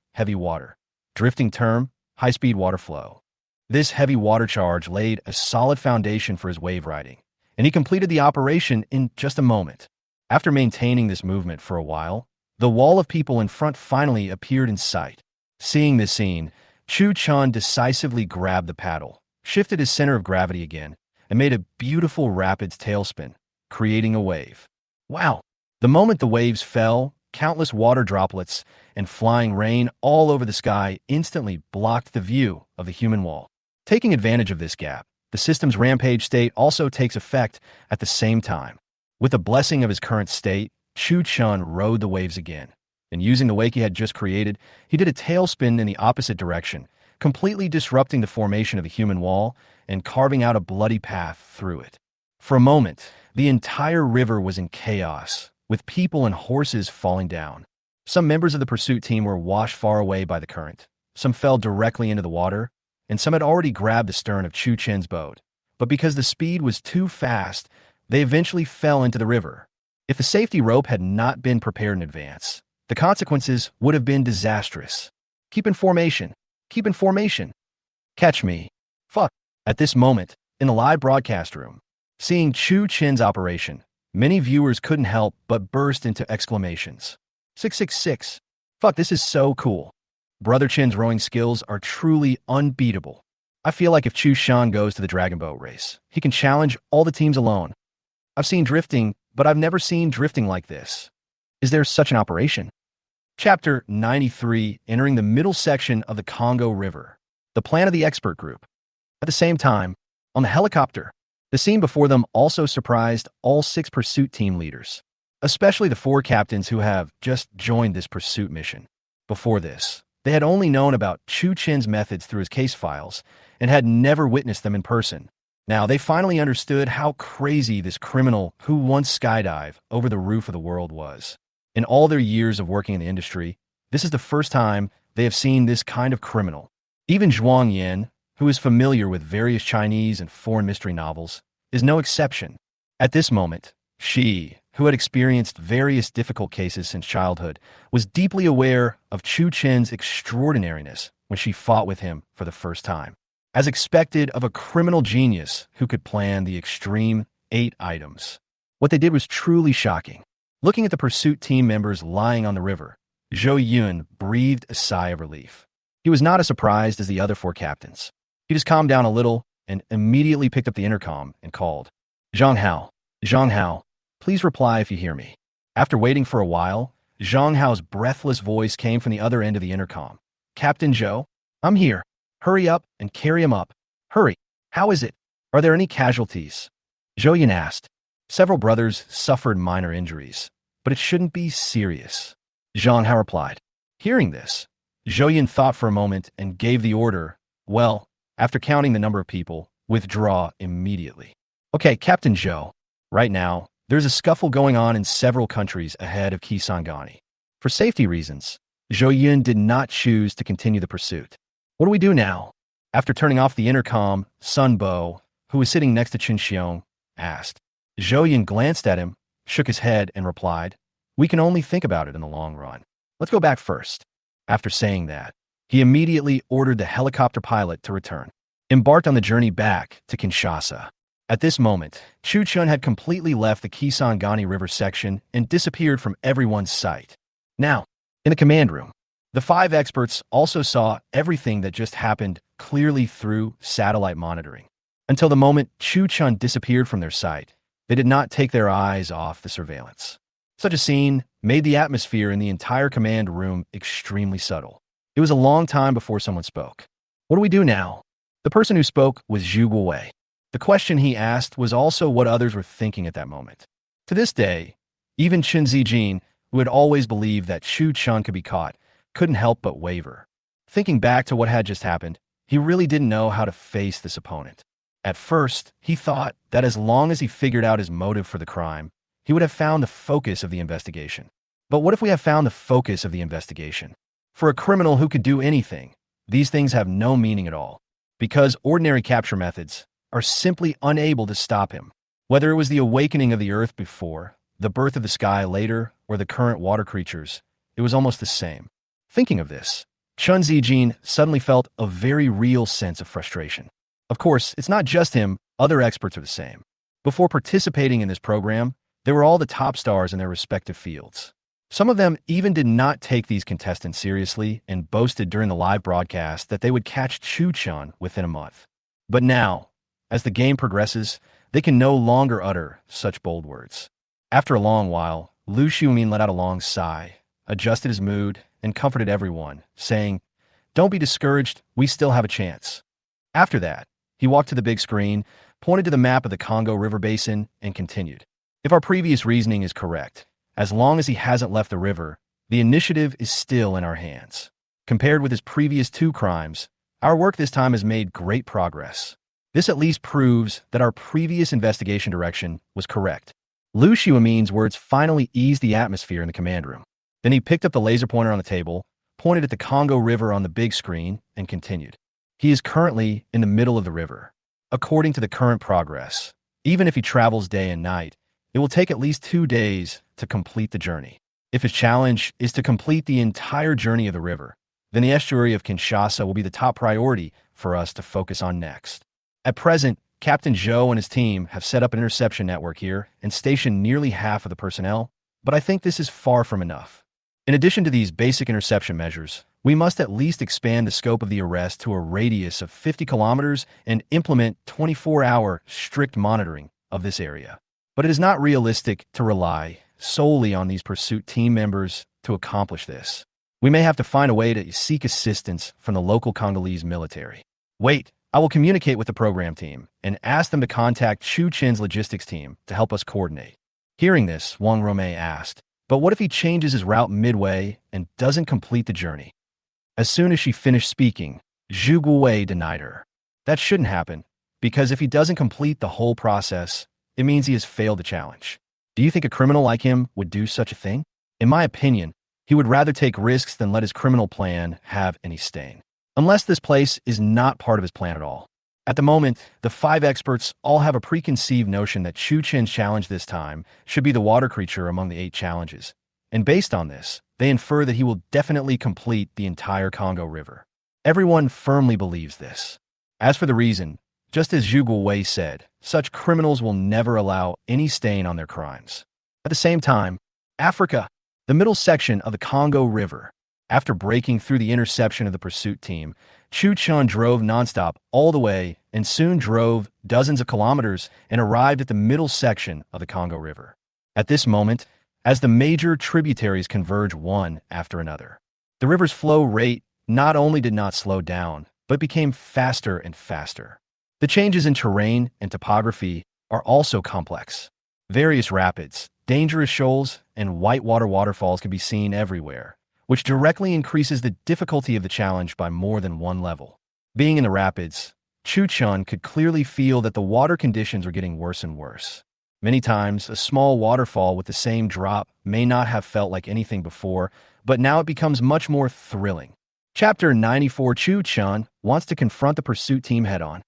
drifting term, high-speed water flow. This heavy water charge laid a solid foundation for his wave riding, and he completed the operation in just a moment. After maintaining this movement for a while, the wall of people in front finally appeared in sight. Seeing this scene, Chu Chun decisively grabbed the paddle, shifted his center of gravity again, and made a beautiful rapids tailspin, creating a wave. Wow! The moment the waves fell, countless water droplets and flying rain all over the sky instantly blocked the view of the human wall. Taking advantage of this gap, the system's rampage state also takes effect at the same time. With the blessing of his current state, Chu Chun rode the waves again, and using the wake he had just created, he did a tailspin in the opposite direction, completely disrupting the formation of the human wall and carving out a bloody path through it. For a moment, the entire river was in chaos, with people and horses falling down. Some members of the pursuit team were washed far away by the current, some fell directly into the water, and some had already grabbed the stern of Chu Chen's boat. But because the speed was too fast, they eventually fell into the river. If the safety rope had not been prepared in advance, the consequences would have been disastrous. Keep in formation. Keep in formation. Catch me. Fuck. At this moment, in the live broadcast room, seeing Chu Chen's operation, many viewers couldn't help but burst into exclamations. 666. Fuck, this is so cool. Brother Chen's rowing skills are truly unbeatable. I feel like if Chu Shan goes to the Dragon Boat race, he can challenge all the teams alone. I've seen drifting, but I've never seen drifting like this. Is there such an operation? Chapter 93, entering the middle section of the Congo River. The plan of the expert group. At the same time, on the helicopter, the scene before them also surprised all 6 pursuit team leaders, especially the 4 captains who have just joined this pursuit mission. Before this, they had only known about Chu Chen's methods through his case files and had never witnessed them in person. Now, they finally understood how crazy this criminal who once skydived over the roof of the world was. In all their years of working in the industry, this is the first time they have seen this kind of criminal. Even Zhuang Yin, who is familiar with various Chinese and foreign mystery novels, is no exception. At this moment, she, who had experienced various difficult cases since childhood, was deeply aware of Chu Chen's extraordinariness when she fought with him for the first time. As expected of a criminal genius who could plan the extreme 8 items. What they did was truly shocking. Looking at the pursuit team members lying on the river, Zhou Yun breathed a sigh of relief. He was not as surprised as the other 4 captains. He just calmed down a little and immediately picked up the intercom and called, Zhang Hao, please reply if you hear me. After waiting for a while, Zhang Hao's breathless voice came from the other end of the intercom. Captain Zhou, I'm here. Hurry up and carry him up. Hurry. How is it? Are there any casualties? Zhou Yun asked. Several brothers suffered minor injuries, but it shouldn't be serious. Zhang Hao replied. Hearing this, Zhou Yun thought for a moment and gave the order, well, after counting the number of people, withdraw immediately. Okay, Captain Zhou. Right now, there's a scuffle going on in several countries ahead of Kisangani. For safety reasons, Zhou Yun did not choose to continue the pursuit. What do we do now? After turning off the intercom, Sun Bo, who was sitting next to Chen Xiong, asked. Zhou Yun glanced at him, shook his head, and replied, we can only think about it in the long run. Let's go back first. After saying that, he immediately ordered the helicopter pilot to return, embarked on the journey back to Kinshasa. At this moment, Chu Chun had completely left the Kisangani River section and disappeared from everyone's sight. Now, in the command room, the 5 experts also saw everything that just happened clearly through satellite monitoring. Until the moment Chu Chun disappeared from their sight, they did not take their eyes off the surveillance. Such a scene made the atmosphere in the entire command room extremely subtle. It was a long time before someone spoke. What do we do now? The person who spoke was Zhu Guowei. The question he asked was also what others were thinking at that moment. To this day, even Chen Zijin, who had always believed that Chu Chun could be caught, couldn't help but waver. Thinking back to what had just happened, he really didn't know how to face this opponent. At first, he thought that as long as he figured out his motive for the crime, he would have found the focus of the investigation. But what if we have found the focus of the investigation? For a criminal who could do anything, these things have no meaning at all, because ordinary capture methods are simply unable to stop him. Whether it was the awakening of the earth before, the birth of the sky later, or the current water creatures, it was almost the same. Thinking of this, Chen Zijin suddenly felt a very real sense of frustration. Of course, it's not just him, other experts are the same. Before participating in this program, they were all the top stars in their respective fields. Some of them even did not take these contestants seriously and boasted during the live broadcast that they would catch Chu Chun within a month. But now, as the game progresses, they can no longer utter such bold words. After a long while, Lu Xiumin let out a long sigh, adjusted his mood, and comforted everyone, saying, "Don't be discouraged, we still have a chance." After that, he walked to the big screen, pointed to the map of the Congo River Basin, and continued. If our previous reasoning is correct, as long as he hasn't left the river, the initiative is still in our hands. Compared with his previous 2 crimes, our work this time has made great progress. This at least proves that our previous investigation direction was correct. Lu Xiumin's words finally eased the atmosphere in the command room. Then he picked up the laser pointer on the table, pointed at the Congo River on the big screen, and continued. He is currently in the middle of the river. According to the current progress, even if he travels day and night, it will take at least 2 days to complete the journey. If his challenge is to complete the entire journey of the river, then the estuary of Kinshasa will be the top priority for us to focus on next. At present, Captain Zhou and his team have set up an interception network here and stationed nearly half of the personnel, but I think this is far from enough. In addition to these basic interception measures, we must at least expand the scope of the arrest to a radius of 50 kilometers and implement 24-hour strict monitoring of this area. But it is not realistic to rely solely on these pursuit team members to accomplish this. We may have to find a way to seek assistance from the local Congolese military. Wait, I will communicate with the program team and ask them to contact Chu Chen's logistics team to help us coordinate. Hearing this, Wang Rome asked, but what if he changes his route midway and doesn't complete the journey? As soon as she finished speaking, Zhu Guowei denied her. That shouldn't happen, because if he doesn't complete the whole process, it means he has failed the challenge. Do you think a criminal like him would do such a thing? In my opinion, he would rather take risks than let his criminal plan have any stain. Unless this place is not part of his plan at all. At the moment, the 5 experts all have a preconceived notion that Chu Chen's challenge this time should be the water creature among the 8 challenges. And based on this, they infer that he will definitely complete the entire Congo River. Everyone firmly believes this. As for the reason, just as Zhu Guowei said, such criminals will never allow any stain on their crimes. At the same time, Africa, the middle section of the Congo River. After breaking through the interception of the pursuit team, Chu Chun drove nonstop all the way and soon drove dozens of kilometers and arrived at the middle section of the Congo River. At this moment, as the major tributaries converge one after another, the river's flow rate not only did not slow down, but became faster and faster. The changes in terrain and topography are also complex. Various rapids, dangerous shoals, and whitewater waterfalls can be seen everywhere, which directly increases the difficulty of the challenge by more than one level. Being in the rapids, Chu Chun could clearly feel that the water conditions were getting worse and worse. Many times, a small waterfall with the same drop may not have felt like anything before, but now it becomes much more thrilling. Chapter 94. Chu Chun wants to confront the pursuit team head-on.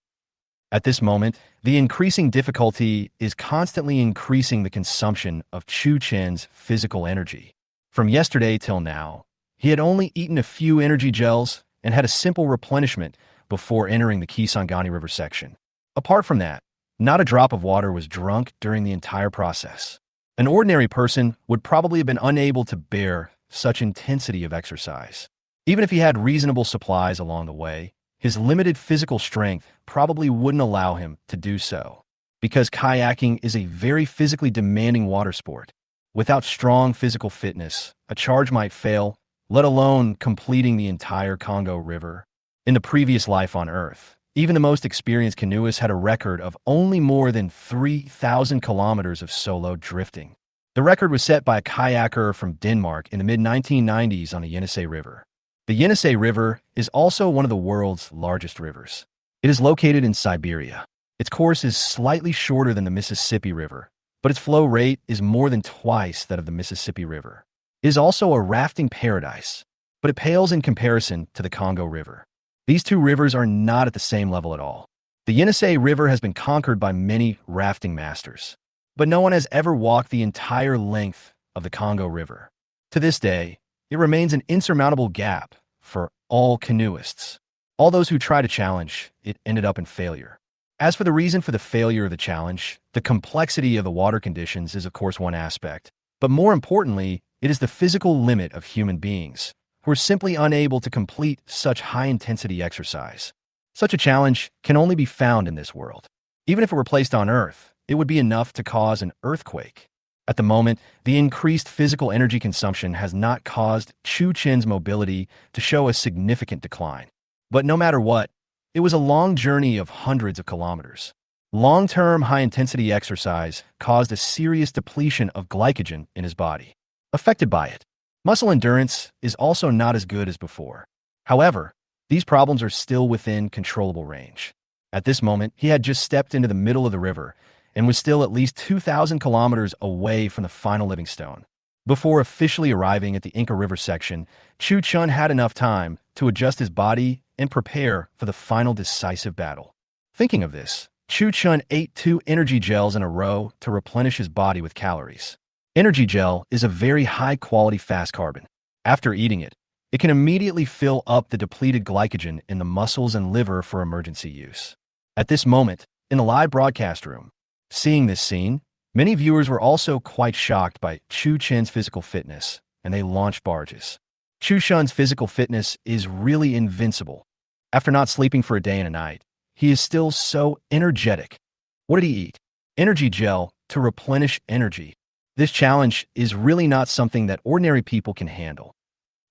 At this moment, the increasing difficulty is constantly increasing the consumption of Chu Chen's physical energy. From yesterday till now, he had only eaten a few energy gels and had a simple replenishment before entering the Kisangani River section. Apart from that, not a drop of water was drunk during the entire process. An ordinary person would probably have been unable to bear such intensity of exercise. Even if he had reasonable supplies along the way, his limited physical strength probably wouldn't allow him to do so, because kayaking is a very physically demanding water sport. Without strong physical fitness, a charge might fail, let alone completing the entire Congo River. In the previous life on Earth, even the most experienced canoeists had a record of only more than 3,000 kilometers of solo drifting. The record was set by a kayaker from Denmark in the mid-1990s on the Yenisei River. The Yenisei River is also one of the world's largest rivers. It is located in Siberia. Its course is slightly shorter than the Mississippi River, but its flow rate is more than twice that of the Mississippi River. It is also a rafting paradise, but it pales in comparison to the Congo River. These two rivers are not at the same level at all. The Yenisei River has been conquered by many rafting masters, but no one has ever walked the entire length of the Congo River. To this day, it remains an insurmountable gap for all canoeists. All those who try to challenge it ended up in failure. As for the reason for the failure of the challenge, the complexity of the water conditions is of course one aspect, but more importantly, it is the physical limit of human beings, who are simply unable to complete such high-intensity exercise. Such a challenge can only be found in this world. Even if it were placed on Earth, it would be enough to cause an earthquake. At the moment, the increased physical energy consumption has not caused Chu Chen's mobility to show a significant decline. But no matter what, it was a long journey of hundreds of kilometers. Long-term high-intensity exercise caused a serious depletion of glycogen in his body. Affected by it, muscle endurance is also not as good as before. However, these problems are still within controllable range. At this moment, he had just stepped into the middle of the river and was still at least 2,000 kilometers away from the final living stone. Before officially arriving at the Inca River section, Chu Chun had enough time to adjust his body and prepare for the final decisive battle. Thinking of this, Chu Chun ate 2 energy gels in a row to replenish his body with calories. Energy gel is a very high-quality fast carbon. After eating it, it can immediately fill up the depleted glycogen in the muscles and liver for emergency use. At this moment, in the live broadcast room, seeing this scene, many viewers were also quite shocked by Chu Chen's physical fitness, and they launched barges. Chu Chun's physical fitness is really invincible. After not sleeping for a day and a night, he is still so energetic. What did he eat? Energy gel to replenish energy. This challenge is really not something that ordinary people can handle.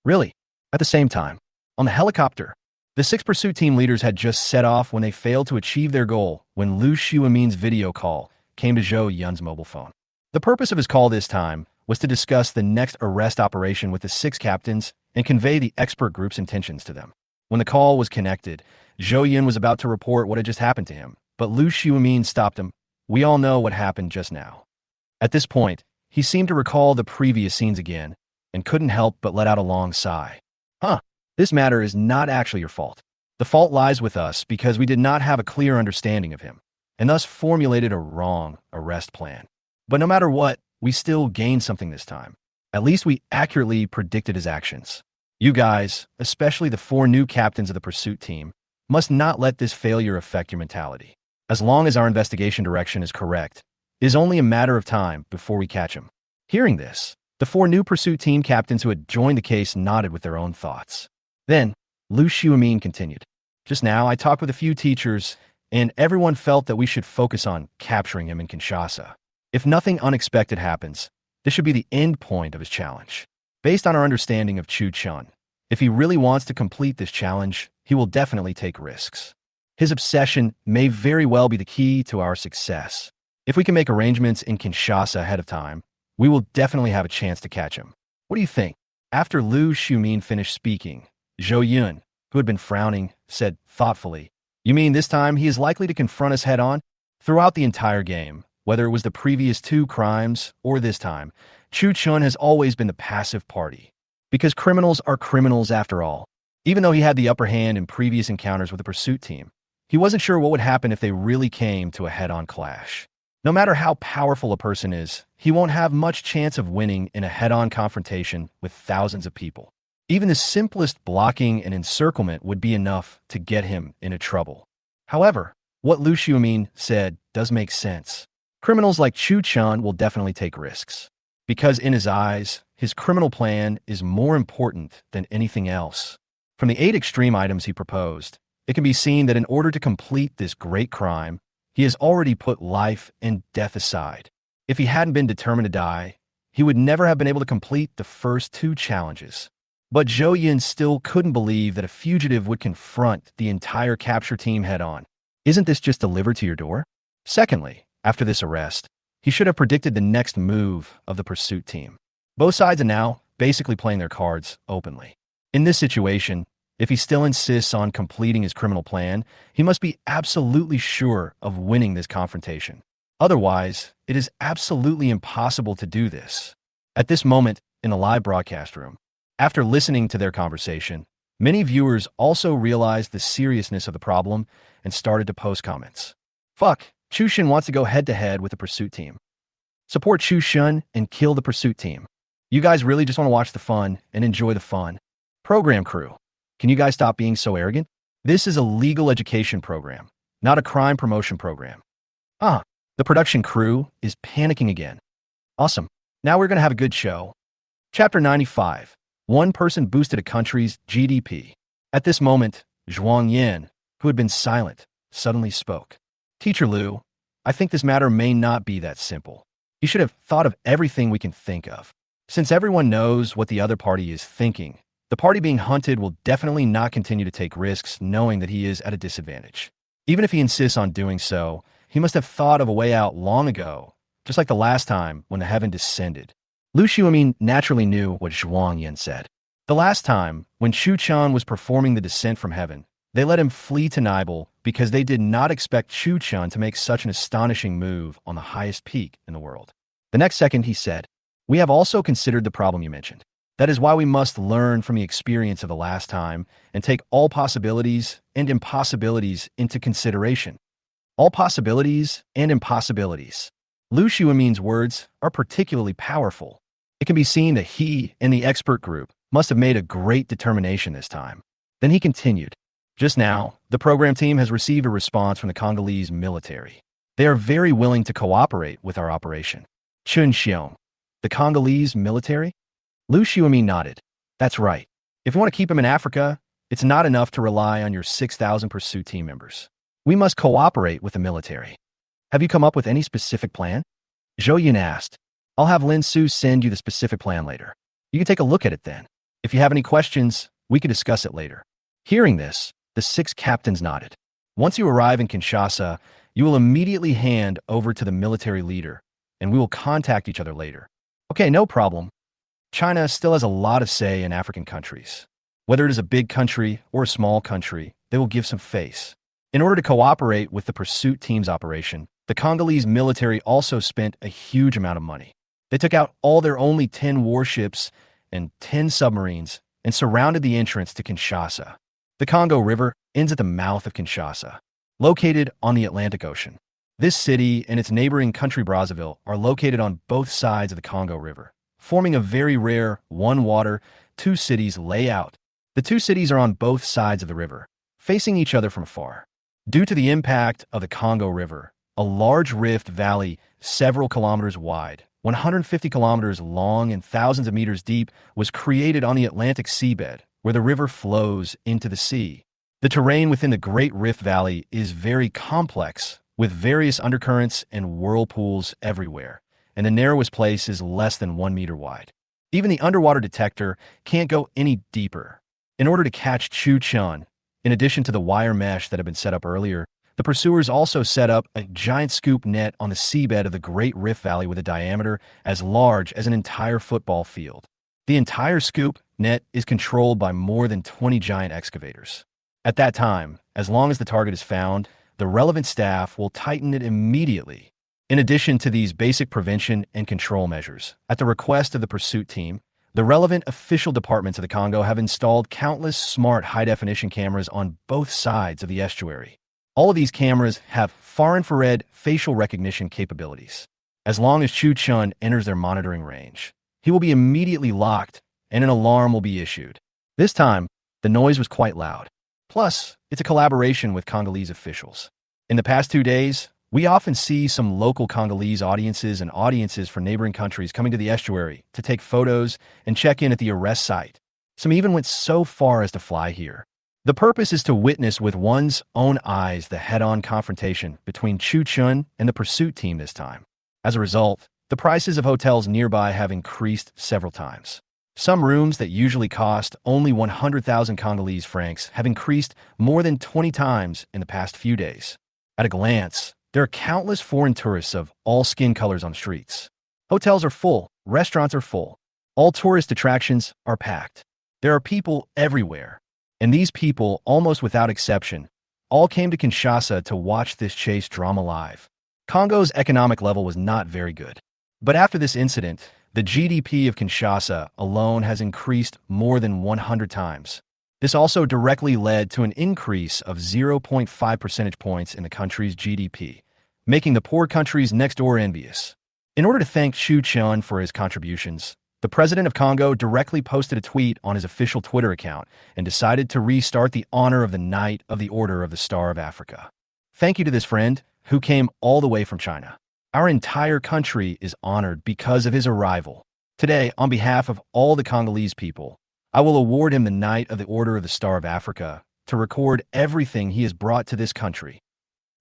Really, At the same time, on the helicopter, the 6 pursuit team leaders had just set off when they failed to achieve their goal when Liu Xiumin's video call came to Zhou Yun's mobile phone. The purpose of his call this time was to discuss the next arrest operation with the 6 captains and convey the expert group's intentions to them. When the call was connected, Zhou Yun was about to report what had just happened to him, but Liu Xiumin stopped him. We all know what happened just now. At this point, he seemed to recall the previous scenes again and couldn't help but let out a long sigh. This matter is not actually your fault. The fault lies with us because we did not have a clear understanding of him, and thus formulated a wrong arrest plan. But no matter what, we still gained something this time. At least we accurately predicted his actions. You guys, especially the 4 new captains of the pursuit team, must not let this failure affect your mentality. As long as our investigation direction is correct, it is only a matter of time before we catch him. Hearing this, the 4 new pursuit team captains who had joined the case nodded with their own thoughts. Then, Liu Xiumin continued. Just now, I talked with a few teachers, and everyone felt that we should focus on capturing him in Kinshasa. If nothing unexpected happens, this should be the end point of his challenge. Based on our understanding of Chu Chun, if he really wants to complete this challenge, he will definitely take risks. His obsession may very well be the key to our success. If we can make arrangements in Kinshasa ahead of time, we will definitely have a chance to catch him. What do you think? After Liu Xiumin finished speaking, Zhou Yun, who had been frowning, said thoughtfully, "You mean this time he is likely to confront us head-on?" Throughout the entire game, whether it was the previous 2 crimes or this time, Chu Chun has always been the passive party. Because criminals are criminals after all. Even though he had the upper hand in previous encounters with the pursuit team, he wasn't sure what would happen if they really came to a head-on clash. No matter how powerful a person is, he won't have much chance of winning in a head-on confrontation with thousands of people. Even the simplest blocking and encirclement would be enough to get him into trouble. However, what Liu Xiumin said does make sense. Criminals like Chu Chun will definitely take risks. Because in his eyes, his criminal plan is more important than anything else. From the 8 extreme items he proposed, it can be seen that in order to complete this great crime, he has already put life and death aside. If he hadn't been determined to die, he would never have been able to complete the first 2 challenges. But Zhou Yun still couldn't believe that a fugitive would confront the entire capture team head-on. Isn't this just delivered to your door? Secondly, after this arrest, he should have predicted the next move of the pursuit team. Both sides are now basically playing their cards openly. In this situation, if he still insists on completing his criminal plan, he must be absolutely sure of winning this confrontation. Otherwise, it is absolutely impossible to do this. At this moment, in the live broadcast room, after listening to their conversation, many viewers also realized the seriousness of the problem and started to post comments. Fuck, Chu Chen wants to go head-to-head with the pursuit team. Support Chu Chun and kill the pursuit team. You guys really just want to watch the fun and enjoy the fun. Program crew, can you guys stop being so arrogant? This is a legal education program, not a crime promotion program. The production crew is panicking again. Awesome. Now we're going to have a good show. Chapter 95. One person boosted a country's GDP. At this moment, Zhuang Yan, who had been silent, suddenly spoke. Teacher Liu, I think this matter may not be that simple. You should have thought of everything we can think of. Since everyone knows what the other party is thinking, the party being hunted will definitely not continue to take risks knowing that he is at a disadvantage. Even if he insists on doing so, he must have thought of a way out long ago, just like the last time when the heaven descended. Liu Xiumin naturally knew what Zhuang Yan said. The last time, when Chu Chun was performing the descent from heaven, they let him flee to Nibel because they did not expect Chu Chun to make such an astonishing move on the highest peak in the world. The next second he said, "We have also considered the problem you mentioned. That is why we must learn from the experience of the last time and take all possibilities and impossibilities into consideration." All possibilities and impossibilities. Liu Xiumin's words are particularly powerful. It can be seen that he and the expert group must have made a great determination this time. Then he continued, "Just now, the program team has received a response from the Congolese military. They are very willing to cooperate with our operation." Chun Xiong, the Congolese military? Liu Xiumin nodded. That's right. If you want to keep him in Africa, it's not enough to rely on your 6,000 pursuit team members. We must cooperate with the military. Have you come up with any specific plan? Zhou Yun asked. I'll have Lin Su send you the specific plan later. You can take a look at it then. If you have any questions, We could discuss it later. Hearing this, the 6 captains nodded. Once you arrive in Kinshasa, you will immediately hand over to the military leader, and we will contact each other later. Okay, no problem. China still has a lot of say in African countries. Whether it is a big country or a small country, they will give some face. In order to cooperate with the pursuit team's operation, the Congolese military also spent a huge amount of money. They took out all their only 10 warships and 10 submarines and surrounded the entrance to Kinshasa. The Congo River ends at the mouth of Kinshasa, located on the Atlantic Ocean. This city and its neighboring country Brazzaville are located on both sides of the Congo River, forming a very rare one water, two cities layout. The two cities are on both sides of the river, facing each other from afar. Due to the impact of the Congo River, a large rift valley several kilometers wide, 150 kilometers long and thousands of meters deep was created on the Atlantic seabed, where the river flows into the sea. The terrain within the Great Rift Valley is very complex, with various undercurrents and whirlpools everywhere, and the narrowest place is less than 1 meter wide. Even the underwater detector can't go any deeper. In order to catch Chu Chun, in addition to the wire mesh that had been set up earlier, the pursuers also set up a giant scoop net on the seabed of the Great Rift Valley with a diameter as large as an entire football field. The entire scoop net is controlled by more than 20 giant excavators. At that time, as long as the target is found, the relevant staff will tighten it immediately. In addition to these basic prevention and control measures, at the request of the pursuit team, the relevant official departments of the Congo have installed countless smart high-definition cameras on both sides of the estuary. All of these cameras have far-infrared facial recognition capabilities. As long as Chu Chun enters their monitoring range, he will be immediately locked and an alarm will be issued. This time, the noise was quite loud. Plus, it's a collaboration with Congolese officials. In the past 2 days, we often see some local Congolese audiences and audiences from neighboring countries coming to the estuary to take photos and check in at the arrest site. Some even went so far as to fly here. The purpose is to witness with one's own eyes the head-on confrontation between Chu Chun and the pursuit team this time. As a result, the prices of hotels nearby have increased several times. Some rooms that usually cost only 100,000 Congolese francs have increased more than 20 times in the past few days. At a glance, there are countless foreign tourists of all skin colors on the streets. Hotels are full, restaurants are full. All tourist attractions are packed. There are people everywhere. And these people, almost without exception, all came to Kinshasa to watch this chase drama live. Congo's economic level was not very good. But after this incident, the GDP of Kinshasa alone has increased more than 100 times. This also directly led to an increase of 0.5 percentage points in the country's GDP, making the poor countries next door envious. In order to thank Chu Chun for his contributions, the president of Congo directly posted a tweet on his official Twitter account and decided to restart the honor of the Knight of the Order of the Star of Africa. Thank you to this friend, who came all the way from China. Our entire country is honored because of his arrival. Today, on behalf of all the Congolese people, I will award him the Knight of the Order of the Star of Africa to record everything he has brought to this country.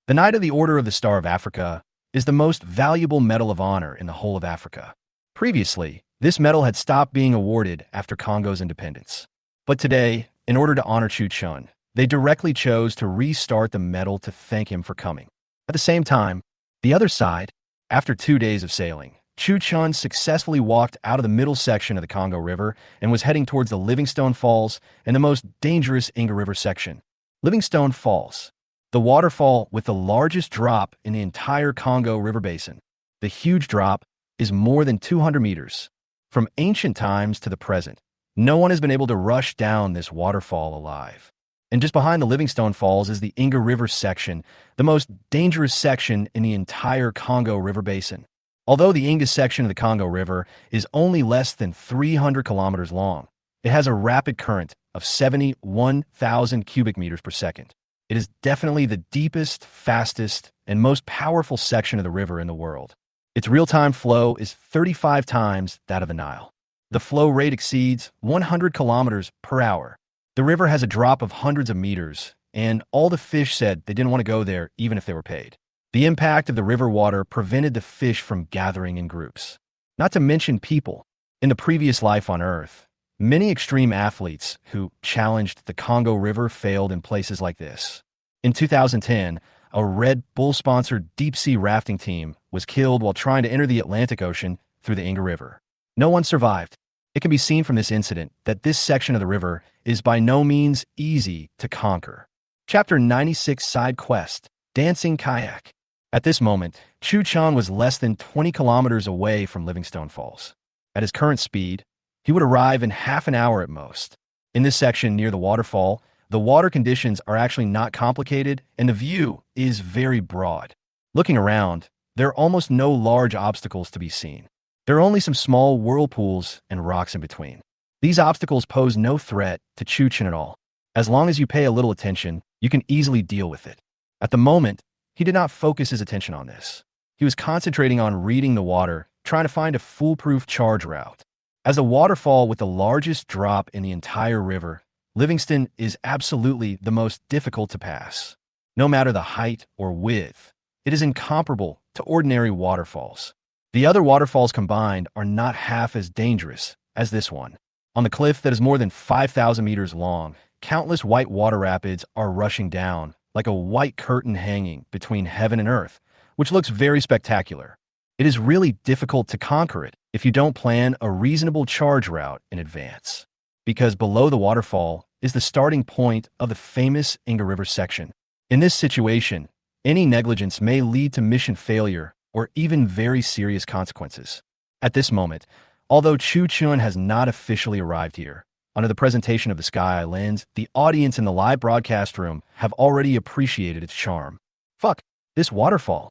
The Knight of the Order of the Star of Africa is the most valuable medal of honor in the whole of Africa. Previously, this medal had stopped being awarded after Congo's independence. But today, in order to honor Chu Chun, they directly chose to restart the medal to thank him for coming. At the same time, the other side, after 2 days of sailing, Chu Chun successfully walked out of the middle section of the Congo River and was heading towards the Livingstone Falls and the most dangerous Inga River section. Livingstone Falls, the waterfall with the largest drop in the entire Congo River basin. The huge drop is more than 200 meters. From ancient times to the present, no one has been able to rush down this waterfall alive. And just behind the Livingstone Falls is the Inga River section, the most dangerous section in the entire Congo River basin. Although the Inga section of the Congo River is only less than 300 kilometers long, it has a rapid current of 71,000 cubic meters per second. It is definitely the deepest, fastest, and most powerful section of the river in the world. Its real-time flow is 35 times that of the Nile. The flow rate exceeds 100 kilometers per hour. The river has a drop of hundreds of meters, and all the fish said they didn't want to go there even if they were paid. The impact of the river water prevented the fish from gathering in groups. Not to mention people. In the previous life on Earth, Many extreme athletes who challenged the Congo River failed in places like this. In 2010, a Red Bull-sponsored deep-sea rafting team was killed while trying to enter the Atlantic Ocean through the Inga River. No one survived. It can be seen from this incident that this section of the river is by no means easy to conquer. Chapter 96 Side Quest, Dancing Kayak. At this moment, Chu Chun was less than 20 kilometers away from Livingstone Falls. At his current speed, he would arrive in half an hour at most. In this section near the waterfall, the water conditions are actually not complicated and the view is very broad. Looking around, there are almost no large obstacles to be seen. There are only some small whirlpools and rocks in between. These obstacles pose no threat to Chu Chen at all. As long as you pay a little attention, you can easily deal with it. At the moment, he did not focus his attention on this. He was concentrating on reading the water, trying to find a foolproof charge route. As a waterfall with the largest drop in the entire river, Livingston is absolutely the most difficult to pass. No matter the height or width, it is incomparable to ordinary waterfalls. The other waterfalls combined are not half as dangerous as this one. On the cliff that is more than 5,000 meters long, countless white water rapids are rushing down like a white curtain hanging between heaven and earth, which looks very spectacular. It is really difficult to conquer it if you don't plan a reasonable charge route in advance, because below the waterfall is the starting point of the famous Inga River section. In this situation, any negligence may lead to mission failure or even very serious consequences. At this moment, although Chu Chun has not officially arrived here, under the presentation of the Sky Islands, the audience in the live broadcast room have already appreciated its charm. Fuck, this waterfall.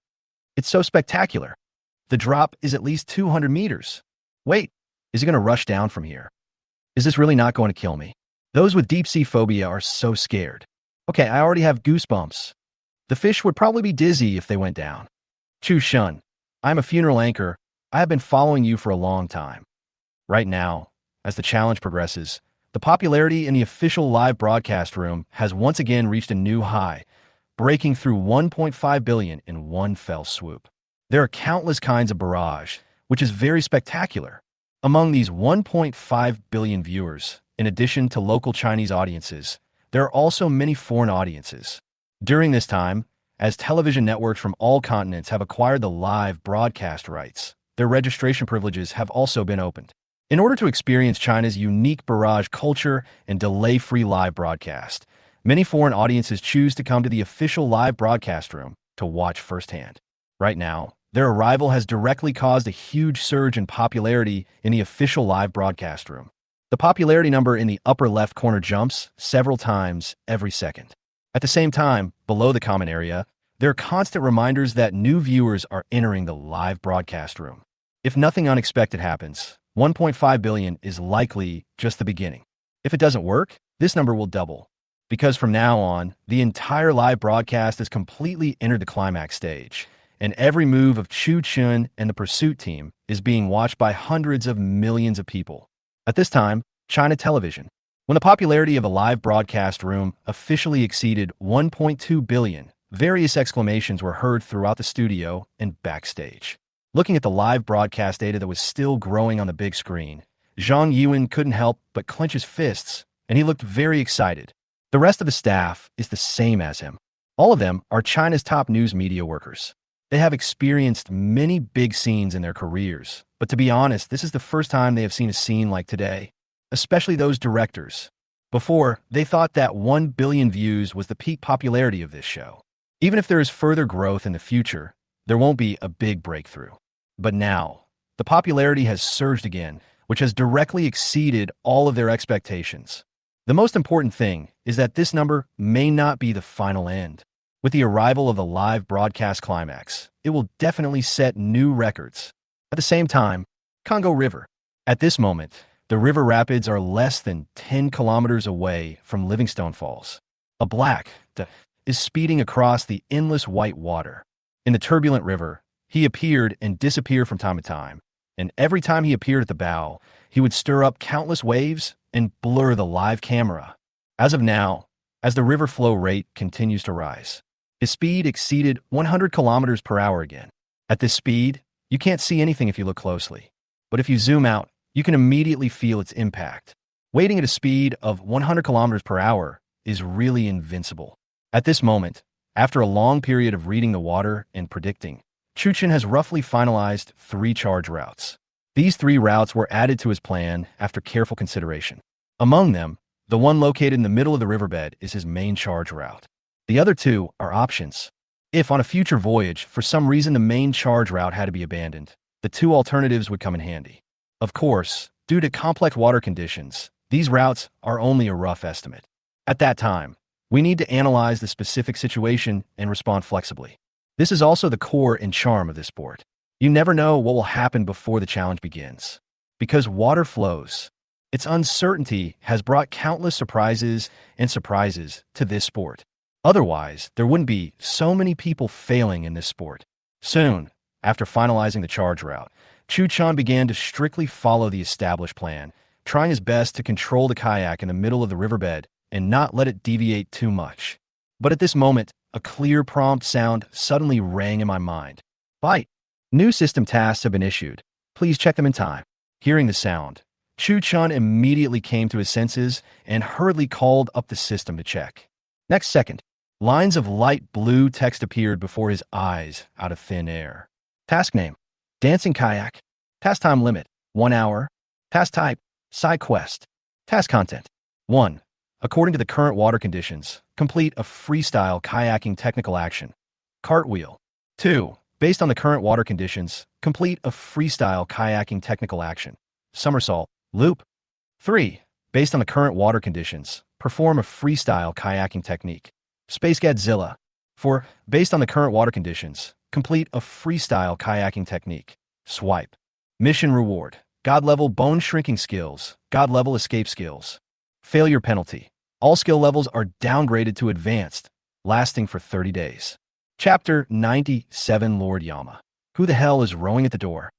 It's so spectacular. The drop is at least 200 meters. Wait, is it going to rush down from here? Is this really not going to kill me? Those with deep-sea phobia are so scared. Okay, I already have goosebumps. The fish would probably be dizzy if they went down. Chu Chun, I'm a funeral anchor. I have been following you for a long time. Right now, as the challenge progresses, the popularity in the official live broadcast room has once again reached a new high, breaking through 1.5 billion in one fell swoop. There are countless kinds of barrage, which is very spectacular. Among these 1.5 billion viewers, in addition to local Chinese audiences, there are also many foreign audiences. During this time, as television networks from all continents have acquired the live broadcast rights, their registration privileges have also been opened. In order to experience China's unique barrage culture and delay-free live broadcast, many foreign audiences choose to come to the official live broadcast room to watch firsthand. Right now, their arrival has directly caused a huge surge in popularity in the official live broadcast room. The popularity number in the upper left corner jumps several times every second. At the same time, below the comment area, there are constant reminders that new viewers are entering the live broadcast room. If nothing unexpected happens, 1.5 billion is likely just the beginning. If it doesn't work, this number will double. Because from now on, the entire live broadcast has completely entered the climax stage, and every move of Chu Chun and the pursuit team is being watched by hundreds of millions of people. At this time, China television. When the popularity of the live broadcast room officially exceeded 1.2 billion, various exclamations were heard throughout the studio and backstage. Looking at the live broadcast data that was still growing on the big screen, Zhang Yuan couldn't help but clench his fists, and he looked very excited. The rest of the staff is the same as him. All of them are China's top news media workers. They have experienced many big scenes in their careers, but to be honest, this is the first time they have seen a scene like today, especially those directors. Before, they thought that 1 billion views was the peak popularity of this show. Even if there is further growth in the future, there won't be a big breakthrough. But now, the popularity has surged again, which has directly exceeded all of their expectations. The most important thing is that this number may not be the final end. With the arrival of the live broadcast climax, it will definitely set new records. At the same time, Congo River. At this moment, the river rapids are less than 10 kilometers away from Livingstone Falls. A black is speeding across the endless white water. In the turbulent river, he appeared and disappeared from time to time, and every time he appeared at the bow, he would stir up countless waves and blur the live camera. As of now, as the river flow rate continues to rise, his speed exceeded 100 kilometers per hour again. At this speed, you can't see anything if you look closely, but if you zoom out, you can immediately feel its impact. Waiting at a speed of 100 kilometers per hour is really invincible. At this moment, after a long period of reading the water and predicting, Chu Chen has roughly finalized 3 charge routes. These 3 routes were added to his plan after careful consideration. Among them, the one located in the middle of the riverbed is his main charge route. The other 2 are options. If on a future voyage, for some reason the main charge route had to be abandoned, the 2 alternatives would come in handy. Of course, due to complex water conditions, these routes are only a rough estimate. At that time, we need to analyze the specific situation and respond flexibly. This is also the core and charm of this sport. You never know what will happen before the challenge begins. Because water flows, its uncertainty has brought countless surprises to this sport. Otherwise, there wouldn't be so many people failing in this sport. Soon, after finalizing the charge route, Chu Chun began to strictly follow the established plan, trying his best to control the kayak in the middle of the riverbed and not let it deviate too much. But at this moment, a clear prompt sound suddenly rang in my mind. Bite. New system tasks have been issued. Please check them in time. Hearing the sound, Chu Chun immediately came to his senses and hurriedly called up the system to check. Next second, lines of light blue text appeared before his eyes out of thin air. Task name: Dancing Kayak. Task time limit: 1 hour. Task type: Side quest. Task content: 1. According to the current water conditions, complete a freestyle kayaking technical action. Cartwheel. 2. Based on the current water conditions, complete a freestyle kayaking technical action. Somersault. Loop. 3. Based on the current water conditions, perform a freestyle kayaking technique. Space Godzilla. 4. Based on the current water conditions, complete a freestyle kayaking technique. Swipe. Mission reward: God level bone shrinking skills, God level escape skills. Failure penalty: all skill levels are downgraded to advanced, lasting for 30 days. Chapter 97: Lord Yama. Who the hell is rowing at the door?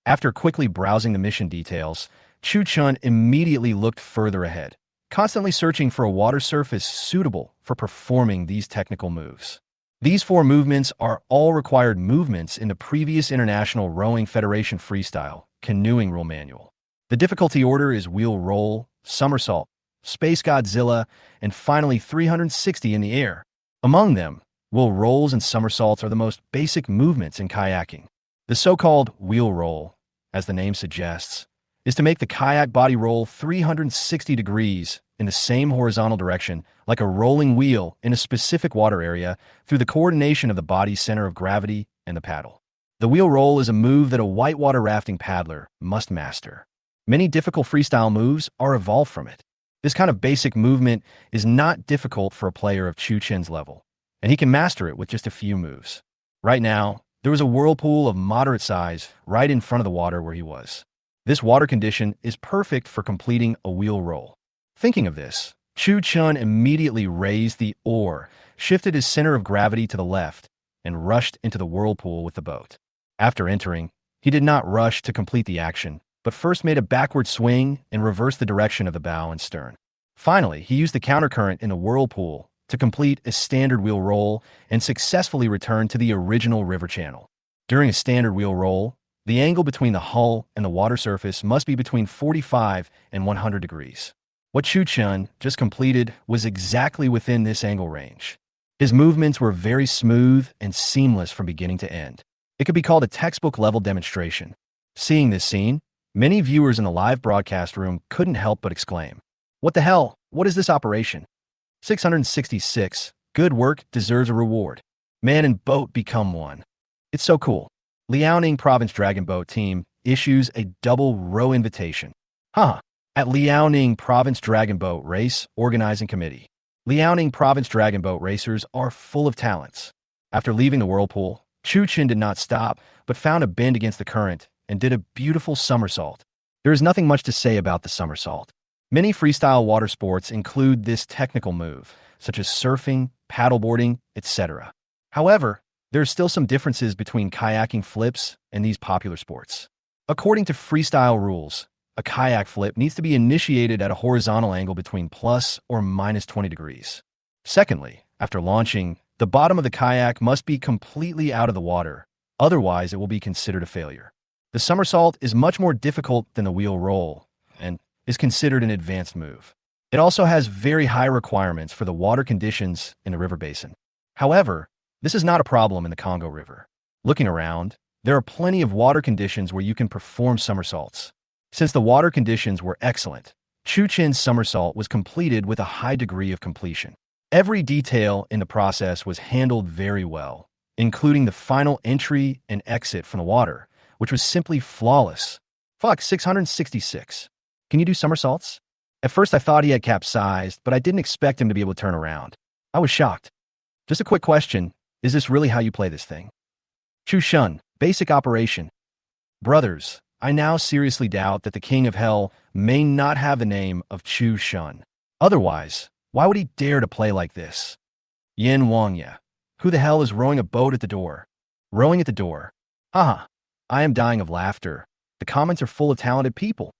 After quickly browsing the mission details, Chu Chun immediately looked further ahead, constantly searching for a water surface suitable for performing these technical moves. These 4 movements are all required movements in the previous International Rowing Federation Freestyle Canoeing Rule Manual. The difficulty order is wheel roll, somersault, Space Godzilla, and finally 360 in the air. Among them, wheel rolls and somersaults are the most basic movements in kayaking. The so-called wheel roll, as the name suggests, is to make the kayak body roll 360 degrees in the same horizontal direction like a rolling wheel in a specific water area through the coordination of the body's center of gravity and the paddle. The wheel roll is a move that a whitewater rafting paddler must master. Many difficult freestyle moves are evolved from it. This kind of basic movement is not difficult for a player of Chu Chen's level, and he can master it with just a few moves. Right now, there was a whirlpool of moderate size right in front of the water where he was. This water condition is perfect for completing a wheel roll. Thinking of this, Chu Chun immediately raised the oar, shifted his center of gravity to the left, and rushed into the whirlpool with the boat. After entering, he did not rush to complete the action, but first made a backward swing and reversed the direction of the bow and stern. Finally, he used the countercurrent in the whirlpool to complete a standard wheel roll and successfully return to the original river channel. During a standard wheel roll, the angle between the hull and the water surface must be between 45 and 100 degrees. What Chu Chun just completed was exactly within this angle range. His movements were very smooth and seamless from beginning to end. It could be called a textbook-level demonstration. Seeing this scene, many viewers in the live broadcast room couldn't help but exclaim, "What the hell? What is this operation?" 666. Good work deserves a reward. Man and boat become one. It's so cool. Liaoning Province Dragon Boat Team issues a double row invitation. At Liaoning Province Dragon Boat Race Organizing Committee. Liaoning Province Dragon Boat racers are full of talents. After leaving the whirlpool, Chu Chen did not stop, but found a bend against the current and did a beautiful somersault. There is nothing much to say about the somersault. Many freestyle water sports include this technical move, such as surfing, paddleboarding, etc. However, there are still some differences between kayaking flips and these popular sports. According to freestyle rules, a kayak flip needs to be initiated at a horizontal angle between plus or minus 20 degrees. Secondly, after launching, the bottom of the kayak must be completely out of the water, otherwise it will be considered a failure. The somersault is much more difficult than the wheel roll, and is considered an advanced move. It also has very high requirements for the water conditions in the river basin. However, this is not a problem in the Congo River. Looking around, there are plenty of water conditions where you can perform somersaults. Since the water conditions were excellent, Chu Chen's somersault was completed with a high degree of completion. Every detail in the process was handled very well, including the final entry and exit from the water, which was simply flawless. Fuck, 666. Can you do somersaults? At first I thought he had capsized, but I didn't expect him to be able to turn around. I was shocked. Just a quick question, is this really how you play this thing? Chu Chun, basic operation. Brothers, I now seriously doubt that the King of Hell may not have the name of Chu Chun. Otherwise, why would he dare to play like this? Yin Wangya. Who the hell is rowing a boat at the door? Rowing at the door. Haha. I am dying of laughter. The comments are full of talented people.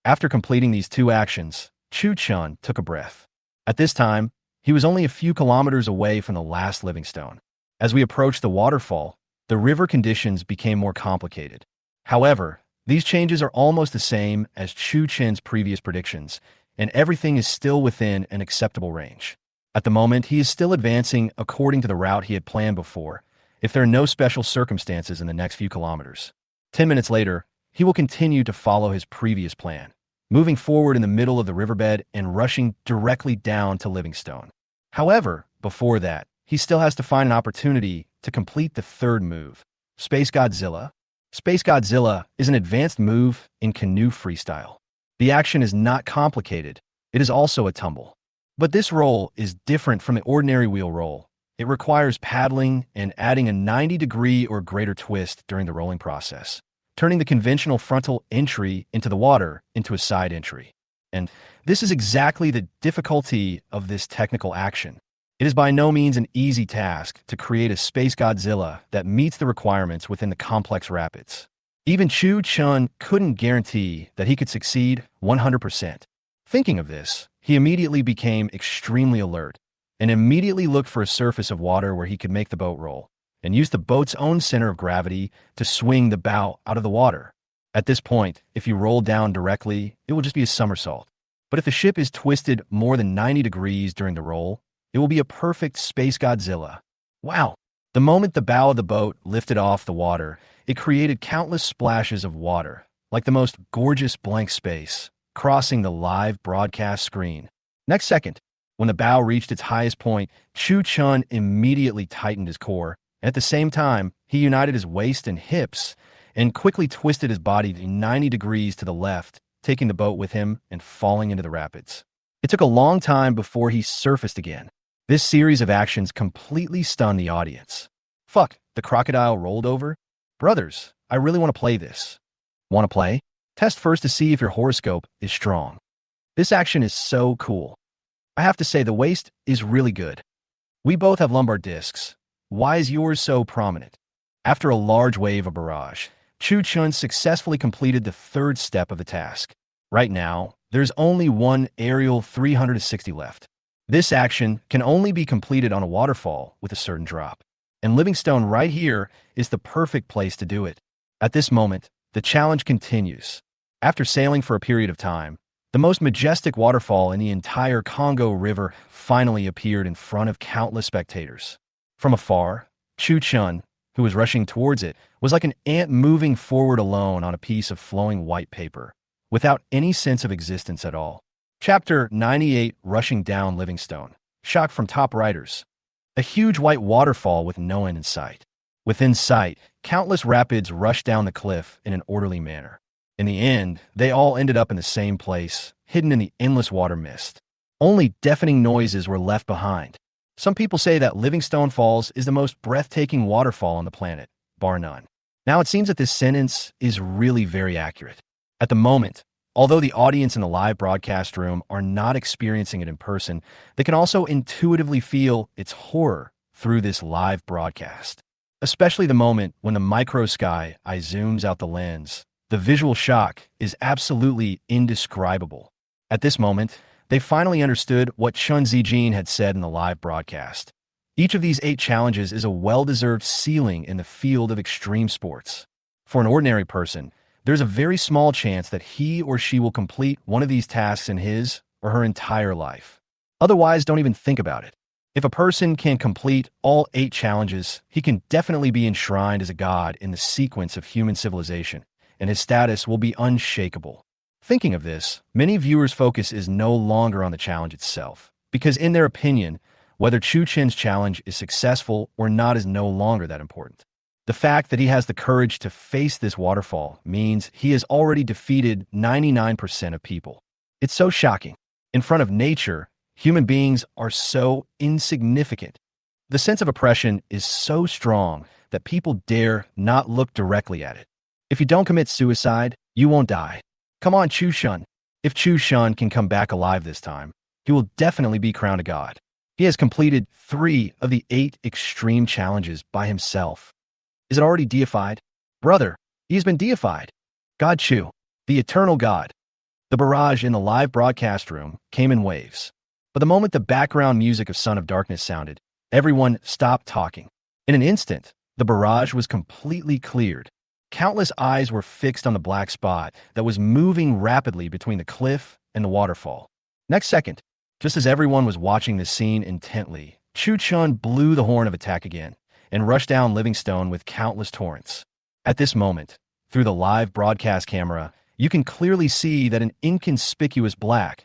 After completing these two actions, Chu Chun took a breath. At this time, he was only a few kilometers away from the last living stone. As we approached the waterfall, the river conditions became more complicated. However, these changes are almost the same as Chu Chen's previous predictions, and everything is still within an acceptable range. At the moment, he is still advancing according to the route he had planned before, if there are no special circumstances in the next few kilometers. 10 minutes later, he will continue to follow his previous plan, moving forward in the middle of the riverbed and rushing directly down to Livingstone. However, before that, he still has to find an opportunity to complete the third move, Space Godzilla. Space Godzilla is an advanced move in canoe freestyle. The action is not complicated, it is also a tumble. But this roll is different from the ordinary wheel roll. It requires paddling and adding a 90-degree or greater twist during the rolling process, turning the conventional frontal entry into the water into a side entry. And this is exactly the difficulty of this technical action. It is by no means an easy task to create a Space Godzilla that meets the requirements within the complex rapids. Even Chu Chun couldn't guarantee that he could succeed 100%. Thinking of this, he immediately became extremely alert and immediately looked for a surface of water where he could make the boat roll and use the boat's own center of gravity to swing the bow out of the water. At this point, if you roll down directly, it will just be a somersault. But if the ship is twisted more than 90 degrees during the roll, it will be a perfect Space Godzilla. Wow! The moment the bow of the boat lifted off the water, it created countless splashes of water, like the most gorgeous blank space, crossing the live broadcast screen. Next second, when the bow reached its highest point, Chu Chun immediately tightened his core, and at the same time, he united his waist and hips and quickly twisted his body 90 degrees to the left, taking the boat with him and falling into the rapids. It took a long time before he surfaced again. This series of actions completely stunned the audience. Fuck, the crocodile rolled over? Brothers, I really want to play this. Want to play? Test first to see if your horoscope is strong. This action is so cool. I have to say the waist is really good. We both have lumbar discs. Why is yours so prominent? After a large wave of barrage, Chu Chun successfully completed the third step of the task. Right now, there's only one aerial 360 left. This action can only be completed on a waterfall with a certain drop. And Livingstone right here is the perfect place to do it. At this moment, the challenge continues. After sailing for a period of time, the most majestic waterfall in the entire Congo River finally appeared in front of countless spectators. From afar, Chu Chun, who was rushing towards it, was like an ant moving forward alone on a piece of flowing white paper, without any sense of existence at all. Chapter 98, Rushing Down Livingstone. Shock from top writers. A huge white waterfall with no end in sight. Within sight, countless rapids rushed down the cliff in an orderly manner. In the end, they all ended up in the same place, hidden in the endless water mist. Only deafening noises were left behind. Some people say that Livingstone Falls is the most breathtaking waterfall on the planet, bar none. Now it seems that this sentence is really very accurate. At the moment, although the audience in the live broadcast room are not experiencing it in person, they can also intuitively feel its horror through this live broadcast. Especially the moment when the micro sky eye zooms out the lens. The visual shock is absolutely indescribable. At this moment, they finally understood what Chun Zijin had said in the live broadcast. Each of these 8 challenges is a well-deserved ceiling in the field of extreme sports. For an ordinary person, there's a very small chance that he or she will complete one of these tasks in his or her entire life. Otherwise, don't even think about it. If a person can complete all 8 challenges, he can definitely be enshrined as a god in the sequence of human civilization, and his status will be unshakable. Thinking of this, many viewers' focus is no longer on the challenge itself, because in their opinion, whether Chu Chen's challenge is successful or not is no longer that important. The fact that he has the courage to face this waterfall means he has already defeated 99% of people. It's so shocking. In front of nature, human beings are so insignificant. The sense of oppression is so strong that people dare not look directly at it. If you don't commit suicide, you won't die. Come on, Chu Chun. If Chu Chun can come back alive this time, he will definitely be crowned a god. He has completed 3 of the 8 extreme challenges by himself. Is it already deified? Brother, he has been deified. God Chu, the eternal god. The barrage in the live broadcast room came in waves. But the moment the background music of Son of Darkness sounded, everyone stopped talking. In an instant, the barrage was completely cleared. Countless eyes were fixed on the black spot that was moving rapidly between the cliff and the waterfall. Next second, just as everyone was watching this scene intently, Chu Chun blew the horn of attack again and rushed down Livingstone with countless torrents. At this moment, through the live broadcast camera, you can clearly see that an inconspicuous black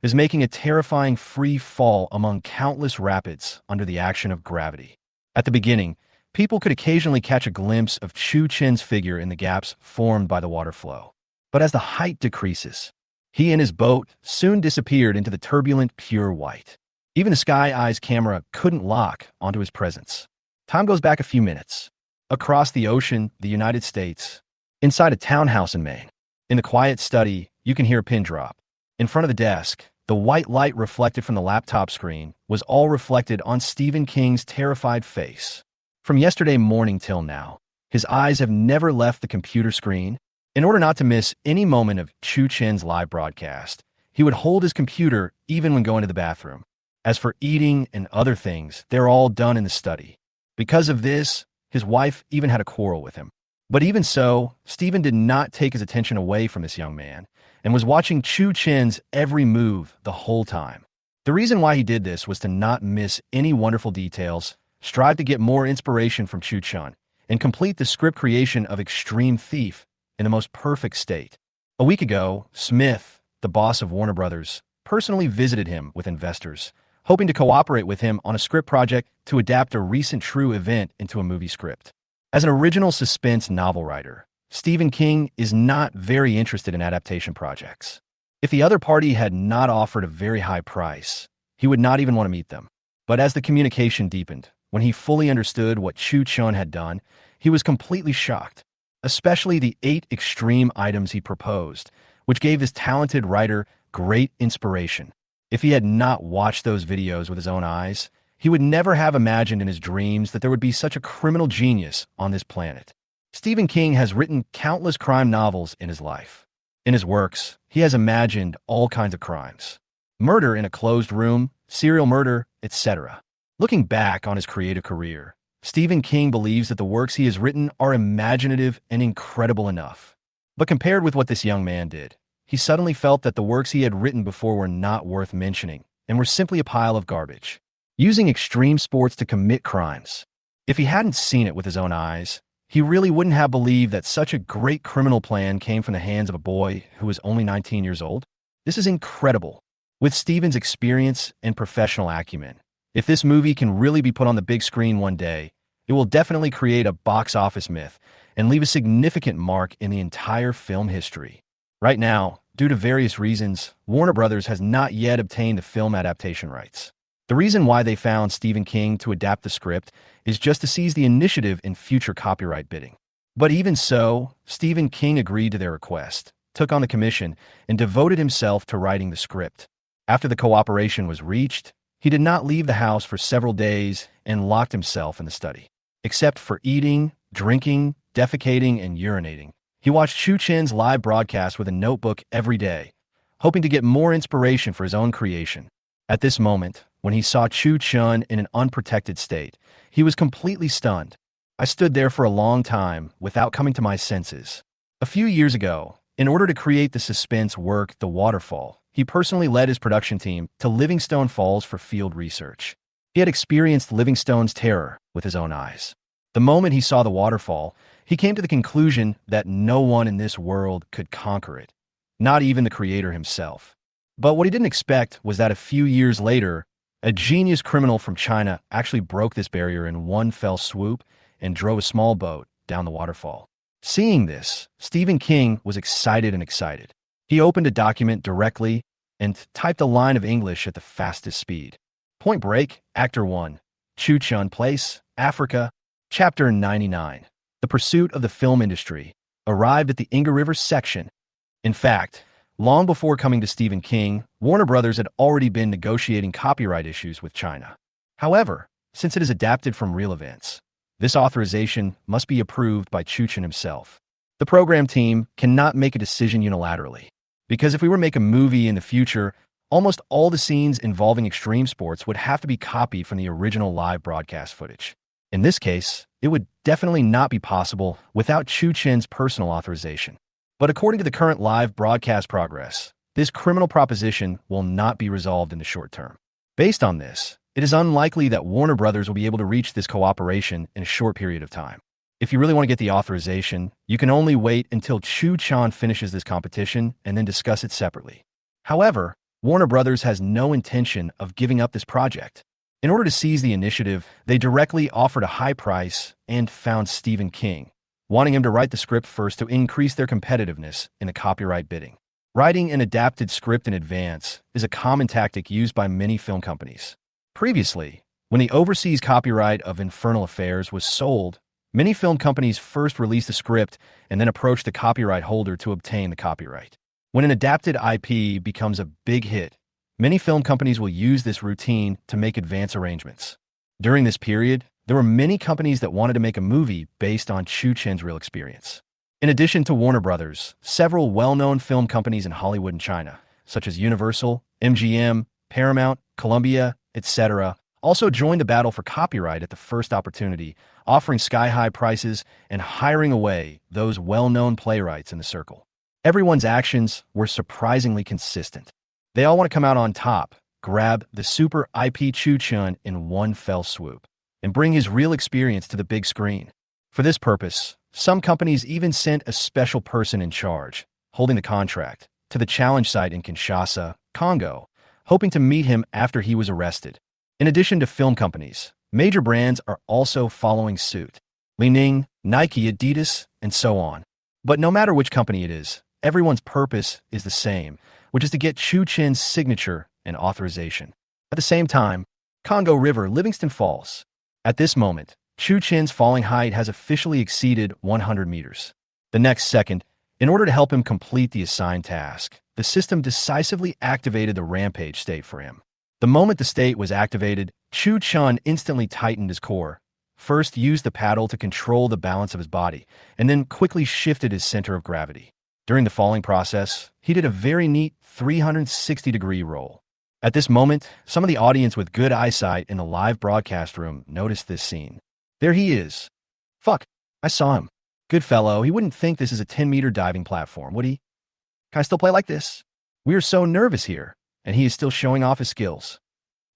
is making a terrifying free fall among countless rapids under the action of gravity. At the beginning, people could occasionally catch a glimpse of Chu Chen's figure in the gaps formed by the water flow. But as the height decreases, he and his boat soon disappeared into the turbulent, pure white. Even the Sky Eye's camera couldn't lock onto his presence. Time goes back a few minutes. Across the ocean, the United States. Inside a townhouse in Maine. In the quiet study, you can hear a pin drop. In front of the desk, the white light reflected from the laptop screen was all reflected on Stephen King's terrified face. From yesterday morning till now, his eyes have never left the computer screen. In order not to miss any moment of Chu Chen's live broadcast, he would hold his computer even when going to the bathroom. As for eating and other things, they're all done in the study. Because of this, his wife even had a quarrel with him. But even so, Stephen did not take his attention away from this young man and was watching Chu Chen's every move the whole time. The reason why he did this was to not miss any wonderful details, strive to get more inspiration from Chu Chun, and complete the script creation of Extreme Thief in the most perfect state. A week ago, Smith, the boss of Warner Brothers, personally visited him with investors, hoping to cooperate with him on a script project to adapt a recent true event into a movie script. As an original suspense novel writer, Stephen King is not very interested in adaptation projects. If the other party had not offered a very high price, he would not even want to meet them. But as the communication deepened, when he fully understood what Chu Chun had done, he was completely shocked, especially the 8 extreme items he proposed, which gave this talented writer great inspiration. If he had not watched those videos with his own eyes, he would never have imagined in his dreams that there would be such a criminal genius on this planet. Stephen King has written countless crime novels in his life. In his works, he has imagined all kinds of crimes. Murder in a closed room, serial murder, etc. Looking back on his creative career, Stephen King believes that the works he has written are imaginative and incredible enough. But compared with what this young man did, he suddenly felt that the works he had written before were not worth mentioning and were simply a pile of garbage. Using extreme sports to commit crimes. If he hadn't seen it with his own eyes, he really wouldn't have believed that such a great criminal plan came from the hands of a boy who was only 19 years old. This is incredible. With Stephen's experience and professional acumen, if this movie can really be put on the big screen one day, it will definitely create a box office myth and leave a significant mark in the entire film history. Right now, due to various reasons, Warner Brothers has not yet obtained the film adaptation rights. The reason why they found Stephen King to adapt the script is just to seize the initiative in future copyright bidding. But even so, Stephen King agreed to their request, took on the commission, and devoted himself to writing the script. After the cooperation was reached, he did not leave the house for several days and locked himself in the study. Except for eating, drinking, defecating, and urinating, he watched Chu Chen's live broadcast with a notebook every day, hoping to get more inspiration for his own creation. At this moment, when he saw Chu Chun in an unprotected state, he was completely stunned. I stood there for a long time without coming to my senses. A few years ago, in order to create the suspense work The Waterfall, he personally led his production team to Livingstone Falls for field research. He had experienced Livingstone's terror with his own eyes. The moment he saw the waterfall, he came to the conclusion that no one in this world could conquer it, not even the creator himself. But what he didn't expect was that a few years later, a genius criminal from China actually broke this barrier in one fell swoop and drove a small boat down the waterfall. Seeing this, Stephen King was excited and excited. He opened a document directly and typed a line of English at the fastest speed. Point Break, Actor 1, Chu Chun Place, Africa, Chapter 99. The Pursuit of the Film Industry arrived at the Inga River section. In fact, long before coming to Stephen King, Warner Brothers had already been negotiating copyright issues with China. However, since it is adapted from real events, this authorization must be approved by Chu Chen himself. The program team cannot make a decision unilaterally, because if we were to make a movie in the future, almost all the scenes involving extreme sports would have to be copied from the original live broadcast footage. In this case, it would definitely not be possible without Chu Chen's personal authorization. But according to the current live broadcast progress, this criminal proposition will not be resolved in the short term. Based on this, it is unlikely that Warner Brothers will be able to reach this cooperation in a short period of time. If you really want to get the authorization, you can only wait until Chu Chen finishes this competition and then discuss it separately. However, Warner Brothers has no intention of giving up this project. In order to seize the initiative, they directly offered a high price and found Stephen King, wanting him to write the script first to increase their competitiveness in the copyright bidding. Writing an adapted script in advance is a common tactic used by many film companies. Previously, when the overseas copyright of Infernal Affairs was sold, many film companies first released the script and then approached the copyright holder to obtain the copyright. When an adapted IP becomes a big hit, many film companies will use this routine to make advance arrangements. During this period, there were many companies that wanted to make a movie based on Chu Chen's real experience. In addition to Warner Brothers, several well-known film companies in Hollywood and China, such as Universal, MGM, Paramount, Columbia, etc., also joined the battle for copyright at the first opportunity, offering sky-high prices and hiring away those well-known playwrights in the circle. Everyone's actions were surprisingly consistent. They all want to come out on top, grab the super IP Chu Chun in one fell swoop, and bring his real experience to the big screen. For this purpose, some companies even sent a special person in charge, holding the contract, to the challenge site in Kinshasa, Congo, hoping to meet him after he was arrested. In addition to film companies, major brands are also following suit. Li-Ning, Nike, Adidas, and so on. But no matter which company it is, everyone's purpose is the same, which is to get Chu Chen's signature and authorization. At the same time, Congo River, Livingstone Falls. At this moment, Chu Chen's falling height has officially exceeded 100 meters. The next second, in order to help him complete the assigned task, the system decisively activated the rampage state for him. The moment the state was activated, Chu Chun instantly tightened his core, first used the paddle to control the balance of his body, and then quickly shifted his center of gravity. During the falling process, he did a very neat 360-degree roll. At this moment, some of the audience with good eyesight in the live broadcast room noticed this scene. There he is. Fuck, I saw him. Good fellow, he wouldn't think this is a 10-meter diving platform, would he? Can I still play like this? We are so nervous here, and he is still showing off his skills.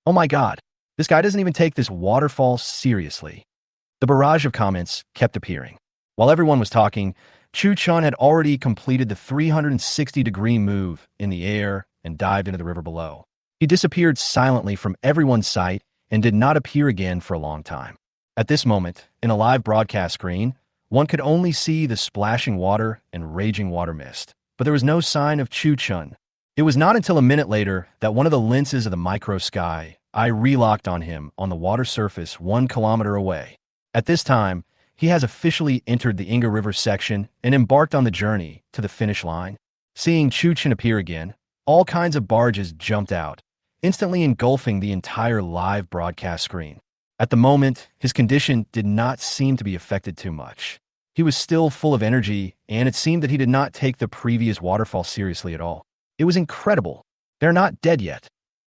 Oh my god, this guy doesn't even take this waterfall seriously. The barrage of comments kept appearing. While everyone was talking, Chu Chun had already completed the 360-degree move in the air and dived into the river below. He disappeared silently from everyone's sight and did not appear again for a long time. At this moment, in a live broadcast screen, one could only see the splashing water and raging water mist, but there was no sign of Chu Chun. It was not until a minute later that one of the lenses of the micro sky eye relocked on him on the water surface 1 kilometer away. At this time, he has officially entered the Inga River section and embarked on the journey to the finish line. Seeing Chu Chen appear again, all kinds of barges jumped out, instantly engulfing the entire live broadcast screen. At the moment, his condition did not seem to be affected too much. He was still full of energy, and it seemed that he did not take the previous waterfall seriously at all. It was incredible. They're not dead yet.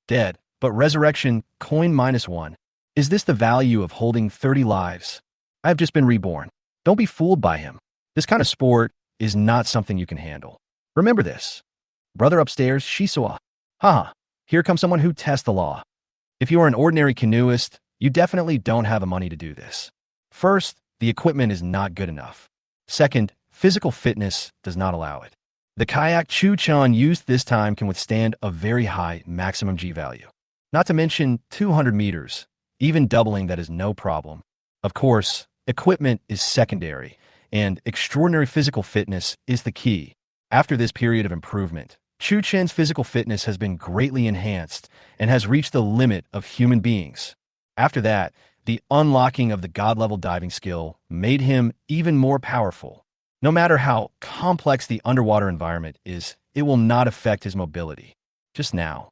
Dead, but resurrection, coin -1. Is this the value of holding 30 lives? I have just been reborn. Don't be fooled by him. This kind of sport is not something you can handle. Remember this. Brother upstairs, Shisawa. Haha, here comes someone who tests the law. If you are an ordinary canoeist, you definitely don't have the money to do this. First, the equipment is not good enough. Second, physical fitness does not allow it. The kayak Chu Chun used this time can withstand a very high maximum G value. Not to mention 200 meters, even doubling that is no problem. Of course, equipment is secondary, and extraordinary physical fitness is the key. After this period of improvement, Chu Chen's physical fitness has been greatly enhanced and has reached the limit of human beings. After that, the unlocking of the god-level diving skill made him even more powerful. No matter how complex the underwater environment is, it will not affect his mobility. Just now,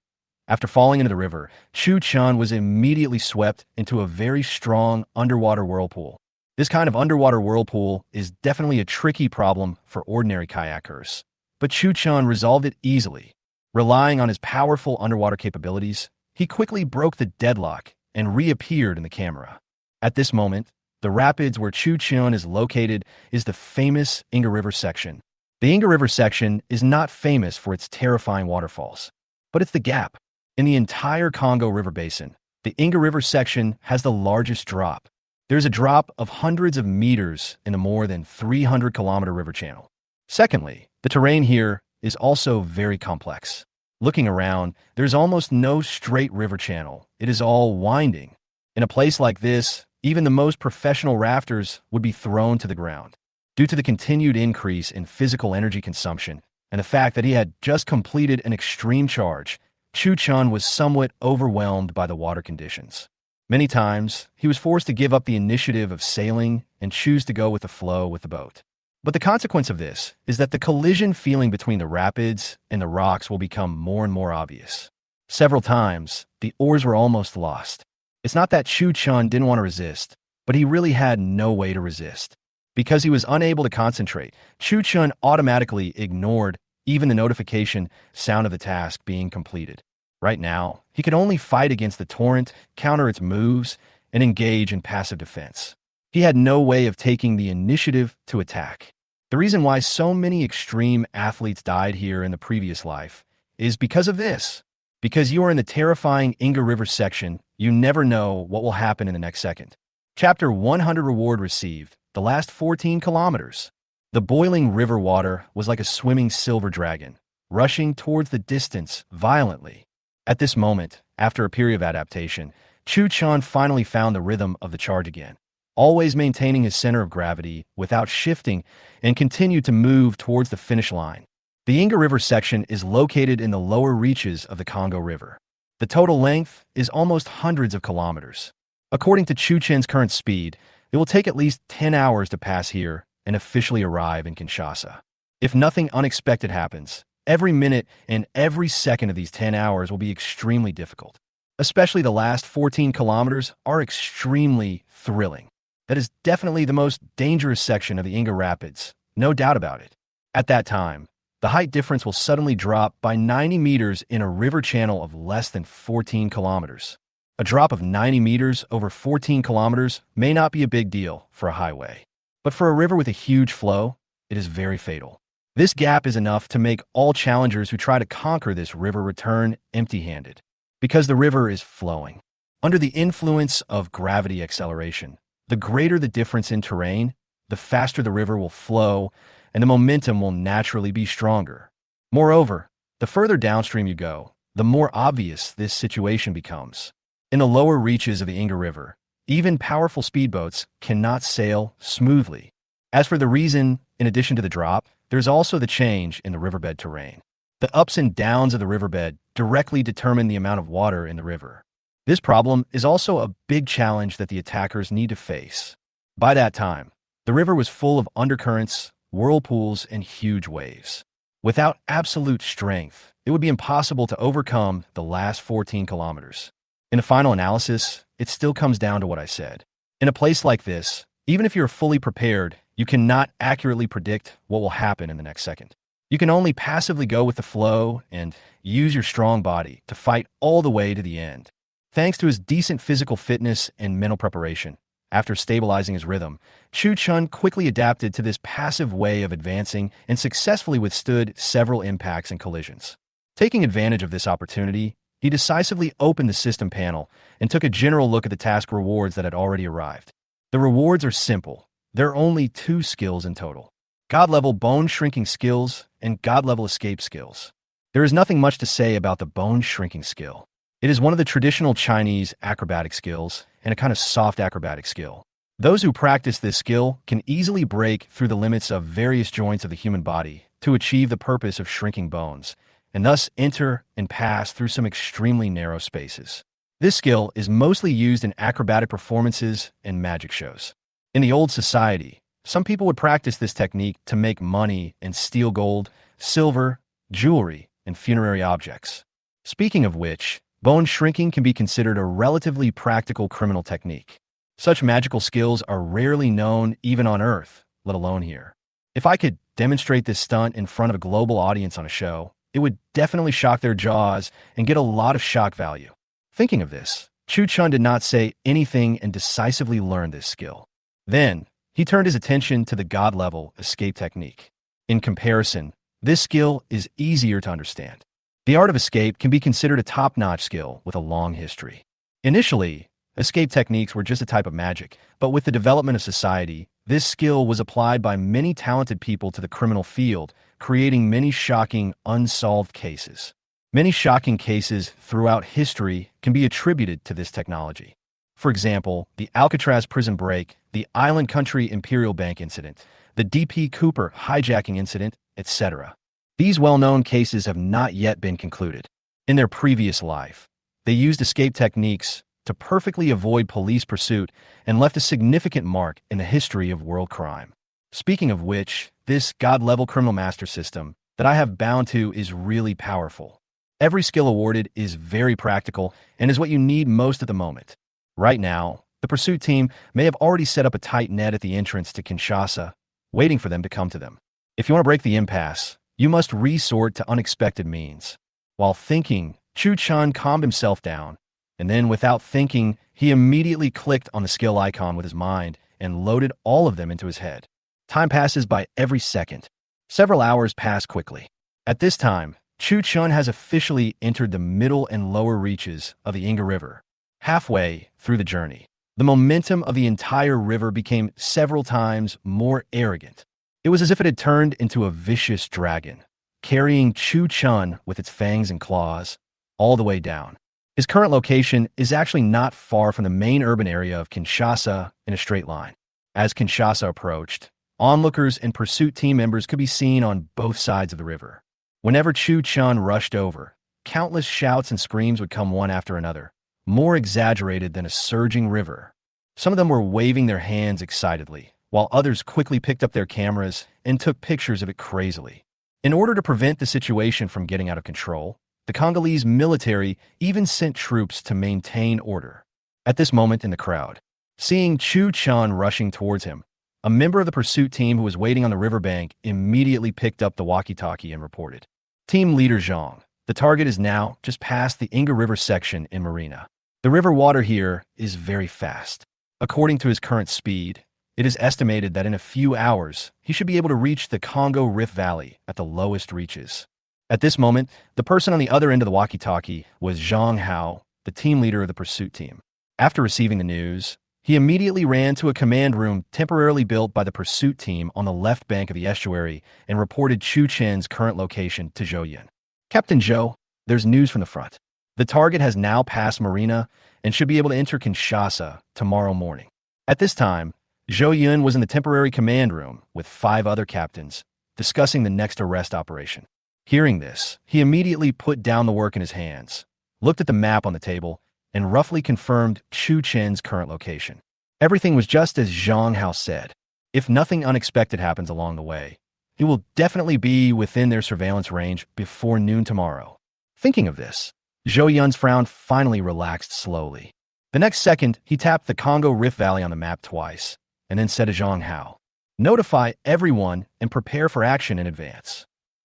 after falling into the river, Chu Chun was immediately swept into a very strong underwater whirlpool. This kind of underwater whirlpool is definitely a tricky problem for ordinary kayakers, but Chu Chun resolved it easily. Relying on his powerful underwater capabilities, he quickly broke the deadlock and reappeared in the camera. At this moment, the rapids where Chu Chun is located is the famous Inga River section. The Inga River section is not famous for its terrifying waterfalls, but it's the gap. In the entire Congo River basin, the Inga River section has the largest drop. There's a drop of hundreds of meters in the more than 300-kilometer river channel. Secondly, the terrain here is also very complex. Looking around, there's almost no straight river channel. It is all winding. In a place like this, even the most professional rafters would be thrown to the ground. Due to the continued increase in physical energy consumption and the fact that he had just completed an extreme charge, Chu Chun was somewhat overwhelmed by the water conditions. Many times, he was forced to give up the initiative of sailing and choose to go with the flow with the boat. But the consequence of this is that the collision feeling between the rapids and the rocks will become more and more obvious. Several times, the oars were almost lost. It's not that Chu Chun didn't want to resist, but he really had no way to resist. Because he was unable to concentrate, Chu Chun automatically ignored even the notification sound of the task being completed. Right now, he could only fight against the torrent, counter its moves, and engage in passive defense. He had no way of taking the initiative to attack. The reason why so many extreme athletes died here in the previous life is because of this. Because you are in the terrifying Inga River section, you never know what will happen in the next second. Chapter 100 Reward received, the last 14 kilometers. The boiling river water was like a swimming silver dragon, rushing towards the distance violently. At this moment, after a period of adaptation, Chu Chun finally found the rhythm of the charge again, always maintaining his center of gravity without shifting, and continued to move towards the finish line. The Inga River section is located in the lower reaches of the Congo River. The total length is almost hundreds of kilometers. According to Chu Chen's current speed, it will take at least 10 hours to pass here and officially arrive in Kinshasa. If nothing unexpected happens, every minute and every second of these 10 hours will be extremely difficult. Especially the last 14 kilometers are extremely thrilling. That is definitely the most dangerous section of the Inga Rapids, no doubt about it. At that time, the height difference will suddenly drop by 90 meters in a river channel of less than 14 kilometers. A drop of 90 meters over 14 kilometers may not be a big deal for a highway, but for a river with a huge flow, it is very fatal. This gap is enough to make all challengers who try to conquer this river return empty-handed, because the river is flowing. Under the influence of gravity acceleration, the greater the difference in terrain, the faster the river will flow, and the momentum will naturally be stronger. Moreover, the further downstream you go, the more obvious this situation becomes. In the lower reaches of the Inga River, even powerful speedboats cannot sail smoothly. As for the reason, in addition to the drop, there's also the change in the riverbed terrain. The ups and downs of the riverbed directly determine the amount of water in the river. This problem is also a big challenge that the attackers need to face. By that time, the river was full of undercurrents, whirlpools, and huge waves. Without absolute strength, it would be impossible to overcome the last 14 kilometers. In a final analysis, it still comes down to what I said. In a place like this, even if you're fully prepared, you cannot accurately predict what will happen in the next second. You can only passively go with the flow and use your strong body to fight all the way to the end. Thanks to his decent physical fitness and mental preparation, After stabilizing his rhythm, Chu Chun quickly adapted to this passive way of advancing and successfully withstood several impacts and collisions. Taking advantage of this opportunity, he decisively opened the system panel and took a general look at the task rewards that had already arrived. The rewards are simple. There are only 2 skills in total: God-level bone-shrinking skills and God-level escape skills. There is nothing much to say about the bone-shrinking skill. It is one of the traditional Chinese acrobatic skills and a kind of soft acrobatic skill. Those who practice this skill can easily break through the limits of various joints of the human body to achieve the purpose of shrinking bones, and thus enter and pass through some extremely narrow spaces. This skill is mostly used in acrobatic performances and magic shows. In the old society, some people would practice this technique to make money and steal gold, silver, jewelry, and funerary objects. Speaking of which, bone shrinking can be considered a relatively practical criminal technique. Such magical skills are rarely known even on Earth, let alone here. If I could demonstrate this stunt in front of a global audience on a show, it would definitely shock their jaws and get a lot of shock value. Thinking of this, Chu Chun did not say anything and decisively learned this skill. Then, he turned his attention to the God-level escape technique. In comparison, this skill is easier to understand. The art of escape can be considered a top-notch skill with a long history. Initially, escape techniques were just a type of magic, but with the development of society, this skill was applied by many talented people to the criminal field, creating many shocking, unsolved cases. Many shocking cases throughout history can be attributed to this technology. For example, the Alcatraz prison break, the Island Country Imperial Bank incident, the D.P. Cooper hijacking incident, etc. These well-known cases have not yet been concluded. In their previous life, they used escape techniques to perfectly avoid police pursuit and left a significant mark in the history of world crime. Speaking of which, this God-level criminal master system that I have bound to is really powerful. Every skill awarded is very practical and is what you need most at the moment. Right now, the pursuit team may have already set up a tight net at the entrance to Kinshasa, waiting for them to come to them. If you want to break the impasse, you must resort to unexpected means. While thinking, Chu Chun calmed himself down, and then without thinking, he immediately clicked on the skill icon with his mind and loaded all of them into his head. Time passes by every second. Several hours pass quickly. At this time, Chu Chun has officially entered the middle and lower reaches of the Inga River. Halfway through the journey, the momentum of the entire river became several times more arrogant. It was as if it had turned into a vicious dragon, carrying Chu Chun with its fangs and claws all the way down. His current location is actually not far from the main urban area of Kinshasa in a straight line. As Kinshasa approached, onlookers and pursuit team members could be seen on both sides of the river. Whenever Chu Chun rushed over, countless shouts and screams would come one after another, more exaggerated than a surging river. Some of them were waving their hands excitedly, while others quickly picked up their cameras and took pictures of it crazily. In order to prevent the situation from getting out of control, the Congolese military even sent troops to maintain order. At this moment in the crowd, seeing Chu Chun rushing towards him, a member of the pursuit team who was waiting on the riverbank immediately picked up the walkie-talkie and reported. Team leader Zhang, the target is now just past the Inga River section in Marina. The river water here is very fast. According to his current speed, it is estimated that in a few hours, he should be able to reach the Congo Rift Valley at the lowest reaches. At this moment, the person on the other end of the walkie-talkie was Zhang Hao, the team leader of the pursuit team. After receiving the news, he immediately ran to a command room temporarily built by the pursuit team on the left bank of the estuary and reported Chu Chen's current location to Zhou Yun. Captain Zhou, there's news from the front. The target has now passed Marina and should be able to enter Kinshasa tomorrow morning. At this time, Zhou Yun was in the temporary command room with 5 other captains, discussing the next arrest operation. Hearing this, he immediately put down the work in his hands, looked at the map on the table, and roughly confirmed Chu Chen's current location. Everything was just as Zhang Hao said. If nothing unexpected happens along the way, he will definitely be within their surveillance range before noon tomorrow. Thinking of this, Zhou Yun's frown finally relaxed slowly. The next second, he tapped the Congo Rift Valley on the map twice, and then said to Zhang Hao, "Notify everyone and prepare for action in advance."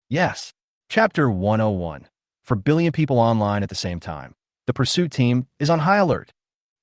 Yes. Chapter 101. For billion people online at the same time, the pursuit team is on high alert.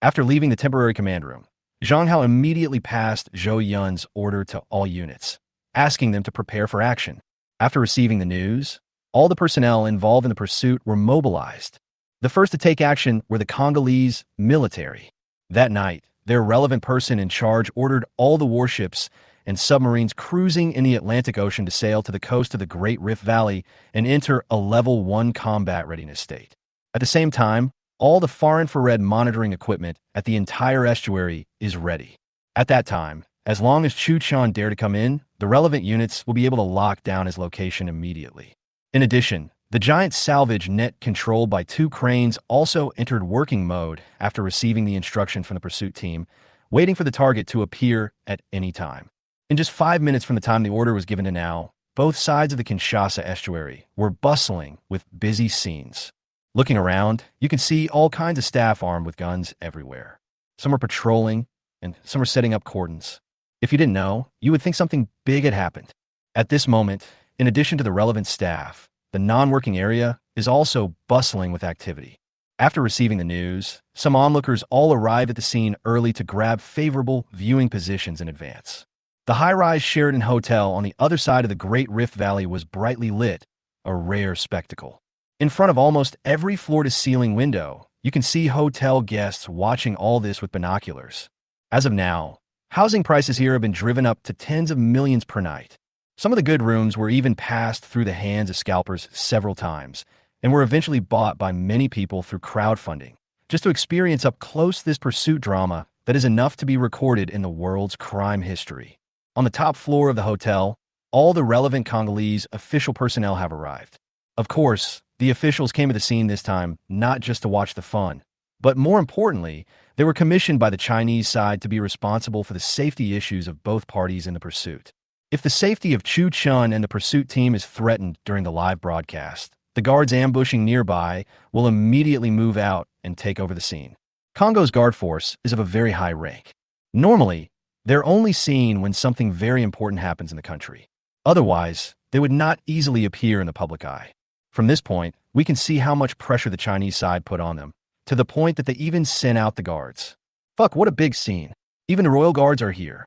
After leaving the temporary command room, Zhang Hao immediately passed Zhou Yun's order to all units, asking them to prepare for action. After receiving the news, all the personnel involved in the pursuit were mobilized. The first to take action were the Congolese military. That night, their relevant person in charge ordered all the warships and submarines cruising in the Atlantic Ocean to sail to the coast of the Great Rift Valley and enter a Level 1 combat readiness state. At the same time, all the far-infrared monitoring equipment at the entire estuary is ready. At that time, as long as Chu Chun dare to come in, the relevant units will be able to lock down his location immediately. In addition, the giant salvage net controlled by 2 cranes also entered working mode after receiving the instruction from the pursuit team, waiting for the target to appear at any time. In just 5 minutes from the time the order was given to now, both sides of the Kinshasa estuary were bustling with busy scenes. Looking around, you can see all kinds of staff armed with guns everywhere. Some are patrolling, and some are setting up cordons. If you didn't know, you would think something big had happened. At this moment, in addition to the relevant staff, the non-working area is also bustling with activity. After receiving the news, some onlookers all arrived at the scene early to grab favorable viewing positions in advance. The high-rise Sheraton Hotel on the other side of the Great Rift Valley was brightly lit, a rare spectacle. In front of almost every floor-to-ceiling window, you can see hotel guests watching all this with binoculars. As of now, housing prices here have been driven up to tens of millions per night. Some of the good rooms were even passed through the hands of scalpers several times and were eventually bought by many people through crowdfunding, just to experience up close this pursuit drama that is enough to be recorded in the world's crime history. On the top floor of the hotel, all the relevant Congolese official personnel have arrived. Of course, the officials came to the scene this time not just to watch the fun, but more importantly, they were commissioned by the Chinese side to be responsible for the safety issues of both parties in the pursuit. If the safety of Chu Chun and the pursuit team is threatened during the live broadcast, the guards ambushing nearby will immediately move out and take over the scene. Congo's guard force is of a very high rank. Normally, they're only seen when something very important happens in the country. Otherwise, they would not easily appear in the public eye. From this point, we can see how much pressure the Chinese side put on them, to the point that they even sent out the guards. Fuck, what a big scene. Even the royal guards are here.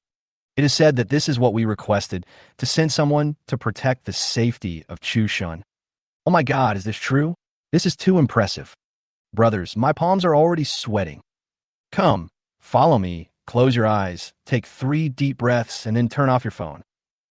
It is said that this is what we requested, to send someone to protect the safety of Chu Chun. Oh my god, is this true? This is too impressive. Brothers, my palms are already sweating. Come, follow me, close your eyes, take 3 deep breaths, and then turn off your phone.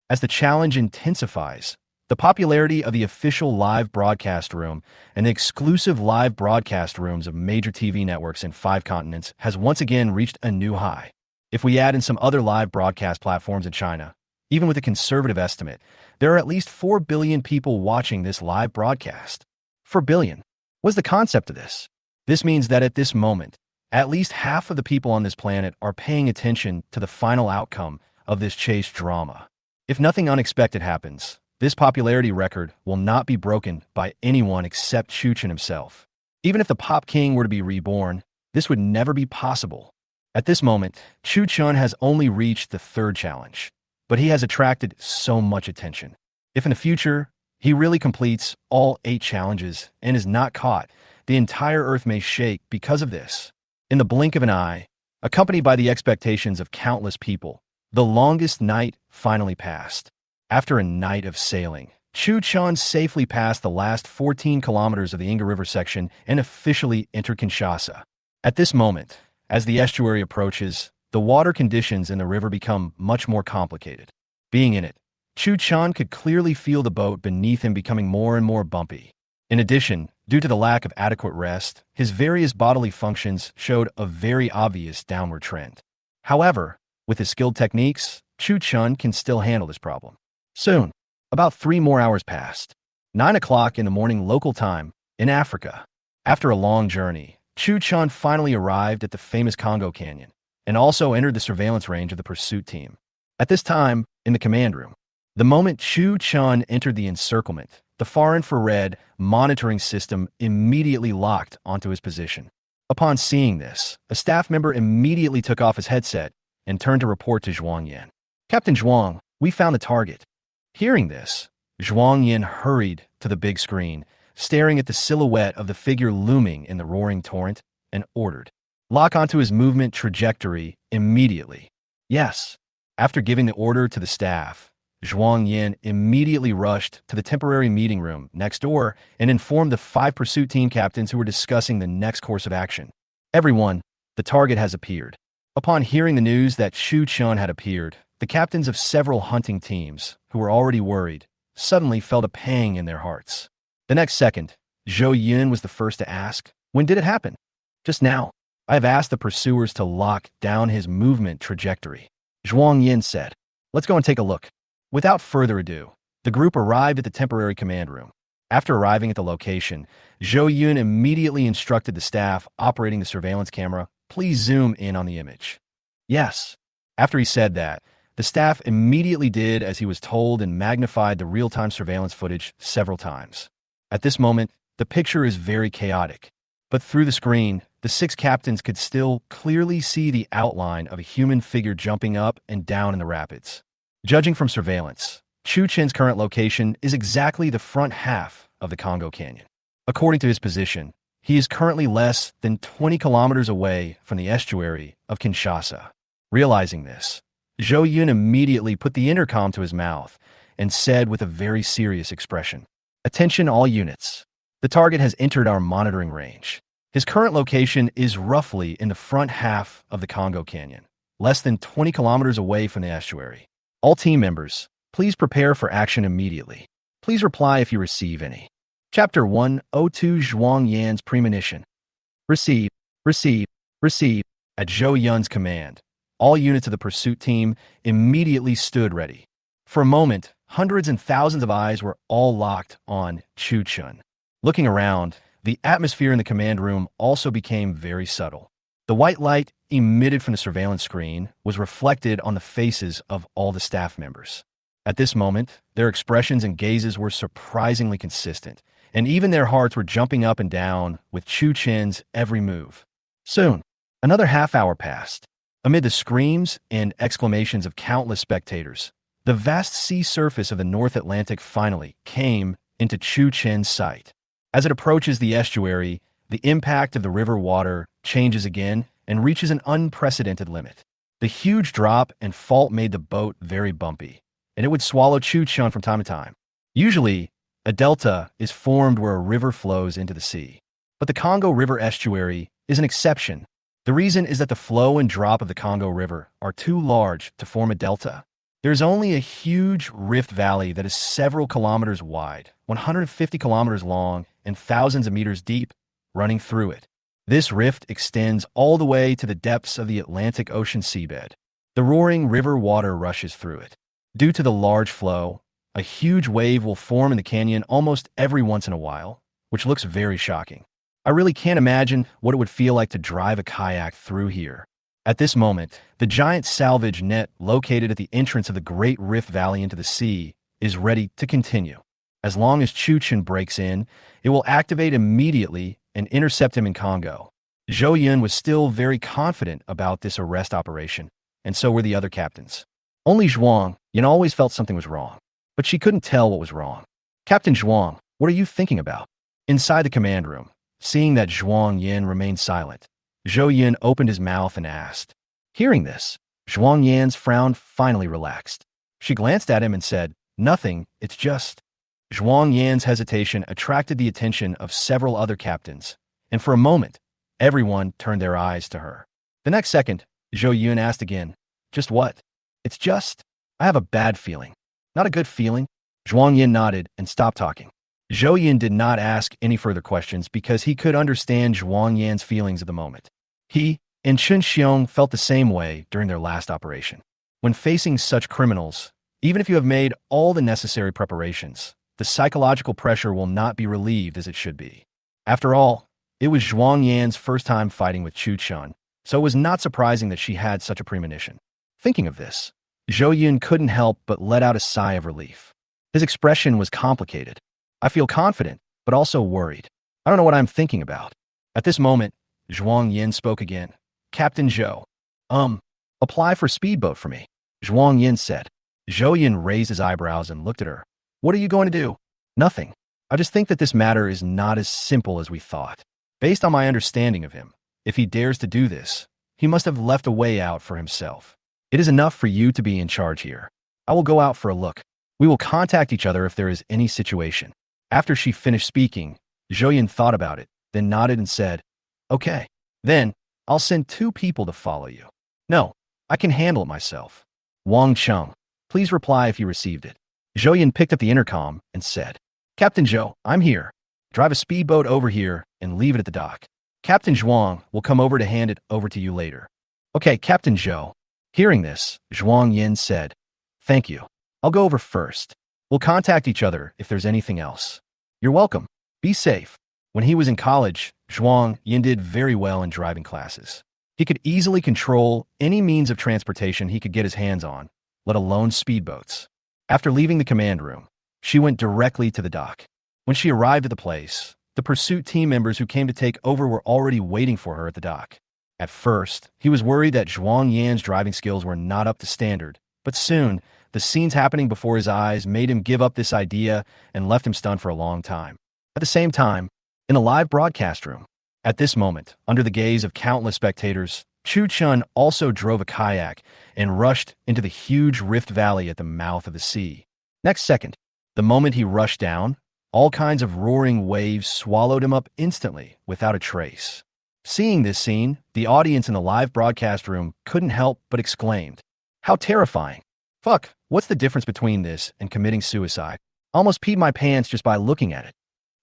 As the challenge intensifies, the popularity of the official live broadcast room and the exclusive live broadcast rooms of major TV networks in 5 continents has once again reached a new high. If we add in some other live broadcast platforms in China, even with a conservative estimate, there are at least 4 billion people watching this live broadcast. 4 billion. What's the concept of this? This means that at this moment, at least half of the people on this planet are paying attention to the final outcome of this chase drama. If nothing unexpected happens, this popularity record will not be broken by anyone except Chu Chen himself. Even if the Pop King were to be reborn, this would never be possible. At this moment, Chu Chun has only reached the 3rd challenge, but he has attracted so much attention. If in the future, he really completes all 8 challenges and is not caught, the entire Earth may shake because of this. In the blink of an eye, accompanied by the expectations of countless people, the longest night finally passed. After a night of sailing, Chu Chun safely passed the last 14 kilometers of the Inga River section and officially entered Kinshasa. At this moment, as the estuary approaches, the water conditions in the river become much more complicated. Being in it, Chu Chun could clearly feel the boat beneath him becoming more and more bumpy. In addition, due to the lack of adequate rest, his various bodily functions showed a very obvious downward trend. However, with his skilled techniques, Chu Chun can still handle this problem. Soon, about 3 more hours passed. 9 o'clock in the morning local time, in Africa. After a long journey, Chu Chun finally arrived at the famous Congo Canyon, and also entered the surveillance range of the pursuit team. At this time, in the command room, the moment Chu Chun entered the encirclement, the far-infrared monitoring system immediately locked onto his position. Upon seeing this, a staff member immediately took off his headset and turned to report to Zhuang Yan. Captain Zhuang, we found the target. Hearing this, Zhuang Yan hurried to the big screen, staring at the silhouette of the figure looming in the roaring torrent, and ordered, Lock onto his movement trajectory immediately. Yes. After giving the order to the staff, Zhuang Yin immediately rushed to the temporary meeting room next door and informed the 5 pursuit team captains who were discussing the next course of action. Everyone, the target has appeared. Upon hearing the news that Chu Chun had appeared, the captains of several hunting teams, who were already worried, suddenly felt a pang in their hearts. The next second, Zhou Yun was the first to ask, "When did it happen?" "Just now. I have asked the pursuers to lock down his movement trajectory," Zhuang Yin said. "Let's go and take a look." Without further ado, the group arrived at the temporary command room. After arriving at the location, Zhou Yun immediately instructed the staff operating the surveillance camera, "Please zoom in on the image." Yes. After he said that, the staff immediately did as he was told and magnified the real-time surveillance footage several times. At this moment, the picture is very chaotic, but through the screen, the 6 captains could still clearly see the outline of a human figure jumping up and down in the rapids. Judging from surveillance, Chu Chen's current location is exactly the front half of the Congo Canyon. According to his position, he is currently less than 20 kilometers away from the estuary of Kinshasa. Realizing this, Zhou Yun immediately put the intercom to his mouth and said with a very serious expression, "Attention all units. The target has entered our monitoring range. His current location is roughly in the front half of the Congo Canyon, less than 20 kilometers away from the estuary. All team members, please prepare for action immediately. Please reply if you receive any." Chapter 102 Zhuang Yan's Premonition. Receive, receive, receive. At Zhou Yun's command, all units of the pursuit team immediately stood ready. For a moment, hundreds and thousands of eyes were all locked on Chu Chun. Looking around, the atmosphere in the command room also became very subtle. The white light emitted from the surveillance screen was reflected on the faces of all the staff members. At this moment, their expressions and gazes were surprisingly consistent, and even their hearts were jumping up and down with Chu Chen's every move. Soon, another half hour passed. Amid the screams and exclamations of countless spectators, the vast sea surface of the North Atlantic finally came into Chu Chen's sight. As it approaches the estuary, the impact of the river water changes again and reaches an unprecedented limit. The huge drop and fault made the boat very bumpy, and it would swallow Chu Chun from time to time. Usually, a delta is formed where a river flows into the sea. But the Congo River estuary is an exception. The reason is that the flow and drop of the Congo River are too large to form a delta. There's only a huge rift valley that is several kilometers wide, 150 kilometers long, and thousands of meters deep, running through it. This rift extends all the way to the depths of the Atlantic Ocean seabed. The roaring river water rushes through it. Due to the large flow, a huge wave will form in the canyon almost every once in a while, which looks very shocking. I really can't imagine what it would feel like to drive a kayak through here. At this moment, the giant salvage net located at the entrance of the Great Rift Valley into the sea is ready to continue. As long as Chu Chen breaks in, it will activate immediately and intercept him in Congo. Zhou Yun was still very confident about this arrest operation, and so were the other captains. Only Zhuang Yun always felt something was wrong, but she couldn't tell what was wrong. "Captain Zhuang, what are you thinking about?" Inside the command room, seeing that Zhuang Yin remained silent, Zhou Yun opened his mouth and asked. Hearing this, Zhuang Yan's frown finally relaxed. She glanced at him and said, "Nothing, it's just..." Zhuang Yan's hesitation attracted the attention of several other captains, and for a moment, everyone turned their eyes to her. The next second, Zhou Yun asked again, "Just what?" "It's just, I have a bad feeling." "Not a good feeling?" Zhuang Yin nodded and stopped talking. Zhou Yun did not ask any further questions because he could understand Zhuang Yan's feelings at the moment. He and Chen Xiong felt the same way during their last operation. When facing such criminals, even if you have made all the necessary preparations, the psychological pressure will not be relieved as it should be. After all, it was Zhuang Yan's first time fighting with Chu Chun, so it was not surprising that she had such a premonition. Thinking of this, Zhou Yun couldn't help but let out a sigh of relief. His expression was complicated. "I feel confident, but also worried. I don't know what I'm thinking about." At this moment, Zhuang Yin spoke again. "Captain Zhou, apply for speedboat for me," Zhuang Yin said. Zhou Yin raised his eyebrows and looked at her. "What are you going to do?" "Nothing. I just think that this matter is not as simple as we thought. Based on my understanding of him, If he dares to do this, he must have left a way out for himself. It is enough for you to be in charge here. I will go out for a look. We will contact each other if there is any situation. After she finished speaking, Zhou thought about it, then nodded and said, okay. Then, I'll send 2 people to follow you. No, I can handle it myself. Wang Chung, please reply if you received it. Zhou picked up the intercom and said, Captain Zhou, I'm here. Drive a speedboat over here and leave it at the dock. Captain Zhuang will come over to hand it over to you later. Okay, Captain Zhou. Hearing this, Zhuang Yin said, thank you. I'll go over first. We'll contact each other if there's anything else. You're welcome. Be safe. When he was in college, Zhuang Yin did very well in driving classes. He could easily control any means of transportation he could get his hands on, let alone speedboats. After leaving the command room, she went directly to the dock. When she arrived at the place, the pursuit team members who came to take over were already waiting for her at the dock. At first, he was worried that Zhuang Yan's driving skills were not up to standard, but soon, the scenes happening before his eyes made him give up this idea and left him stunned for a long time. At the same time, in the live broadcast room, at this moment, under the gaze of countless spectators, Chu Chun also drove a kayak and rushed into the huge rift valley at the mouth of the sea. Next second, the moment he rushed down, all kinds of roaring waves swallowed him up instantly without a trace. Seeing this scene, the audience in the live broadcast room couldn't help but exclaimed, how terrifying. Fuck, what's the difference between this and committing suicide? Almost peed my pants just by looking at it.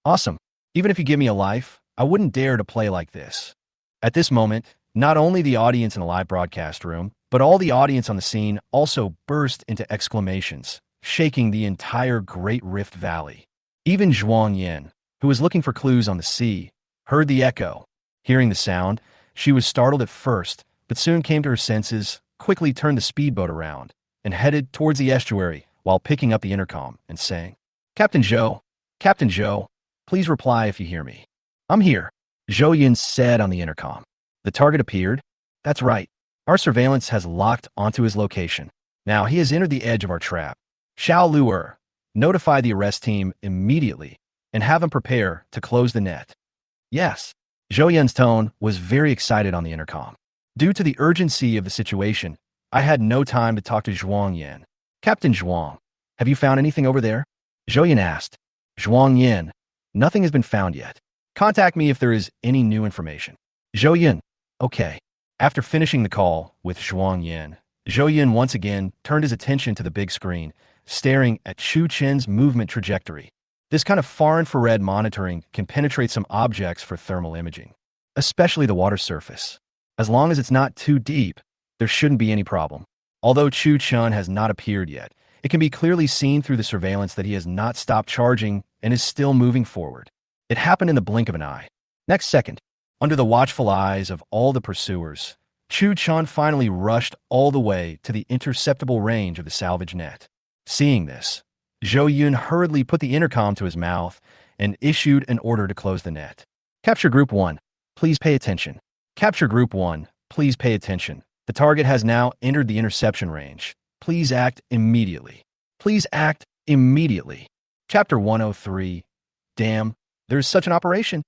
Awesome. Even if you give me a life, I wouldn't dare to play like this. At this moment, not only the audience in the live broadcast room, but all the audience on the scene also burst into exclamations, shaking the entire Great Rift Valley. Even Zhuang Yin, who was looking for clues on the sea, heard the echo. Hearing the sound, she was startled at first, but soon came to her senses, quickly turned the speedboat around, and headed towards the estuary while picking up the intercom and saying, Captain Zhou, please reply if you hear me. I'm here, Zhou Yin said on the intercom. The target appeared. That's right. Our surveillance has locked onto his location. Now he has entered the edge of our trap. Xiao Luer, notify the arrest team immediately and have them prepare to close the net. Yes. Zhou Yin's tone was very excited on the intercom. Due to the urgency of the situation, I had no time to talk to Zhuang Yin. Captain Zhuang, have you found anything over there? Zhou Yin asked. Zhuang Yin, nothing has been found yet. Contact me if there is any new information. Zhou Yin, okay. After finishing the call with Zhuang Yin, Zhou Yin once again turned his attention to the big screen, staring at Chu Chen's movement trajectory. This kind of far-infrared monitoring can penetrate some objects for thermal imaging, especially the water surface. As long as it's not too deep, there shouldn't be any problem. Although Chu Chun has not appeared yet, it can be clearly seen through the surveillance that he has not stopped charging and is still moving forward. It happened in the blink of an eye. Next second, under the watchful eyes of all the pursuers, Chu Chun finally rushed all the way to the interceptable range of the salvage net. Seeing this, Zhou Yun hurriedly put the intercom to his mouth and issued an order to close the net. Capture Group 1, please pay attention. Capture Group 1, please pay attention. The target has now entered the interception range. Please act immediately. Please act immediately. Chapter 103. Damn, there's such an operation.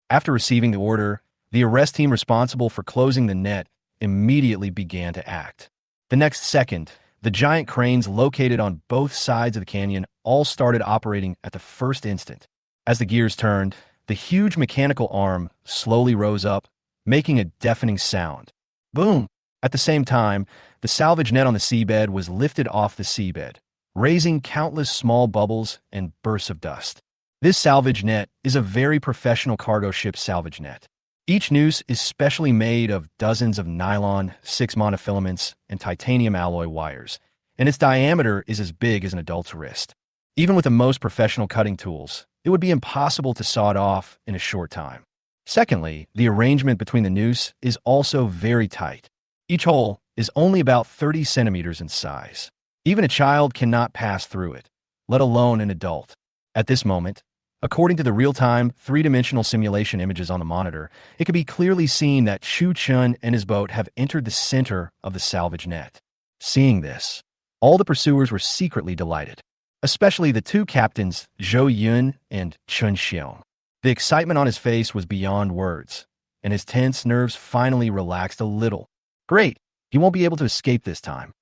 After receiving the order, the arrest team responsible for closing the net immediately began to act. The next second, the giant cranes located on both sides of the canyon all started operating at the first instant. As the gears turned, the huge mechanical arm slowly rose up, making a deafening sound. Boom! At the same time, the salvage net on the seabed was lifted off the seabed, raising countless small bubbles and bursts of dust. This salvage net is a very professional cargo ship salvage net. Each noose is specially made of dozens of nylon, 6 monofilaments, and titanium alloy wires, and its diameter is as big as an adult's wrist. Even with the most professional cutting tools, it would be impossible to saw it off in a short time. Secondly, the arrangement between the noose is also very tight. Each hole is only about 30 centimeters in size. Even a child cannot pass through it, let alone an adult. At this moment, according to the real-time, 3-dimensional simulation images on the monitor, it can be clearly seen that Chu Chun and his boat have entered the center of the salvage net. Seeing this, all the pursuers were secretly delighted, especially the 2 captains, Zhou Yun and Chun Xiong. The excitement on his face was beyond words, and his tense nerves finally relaxed a little. Great, he won't be able to escape this time,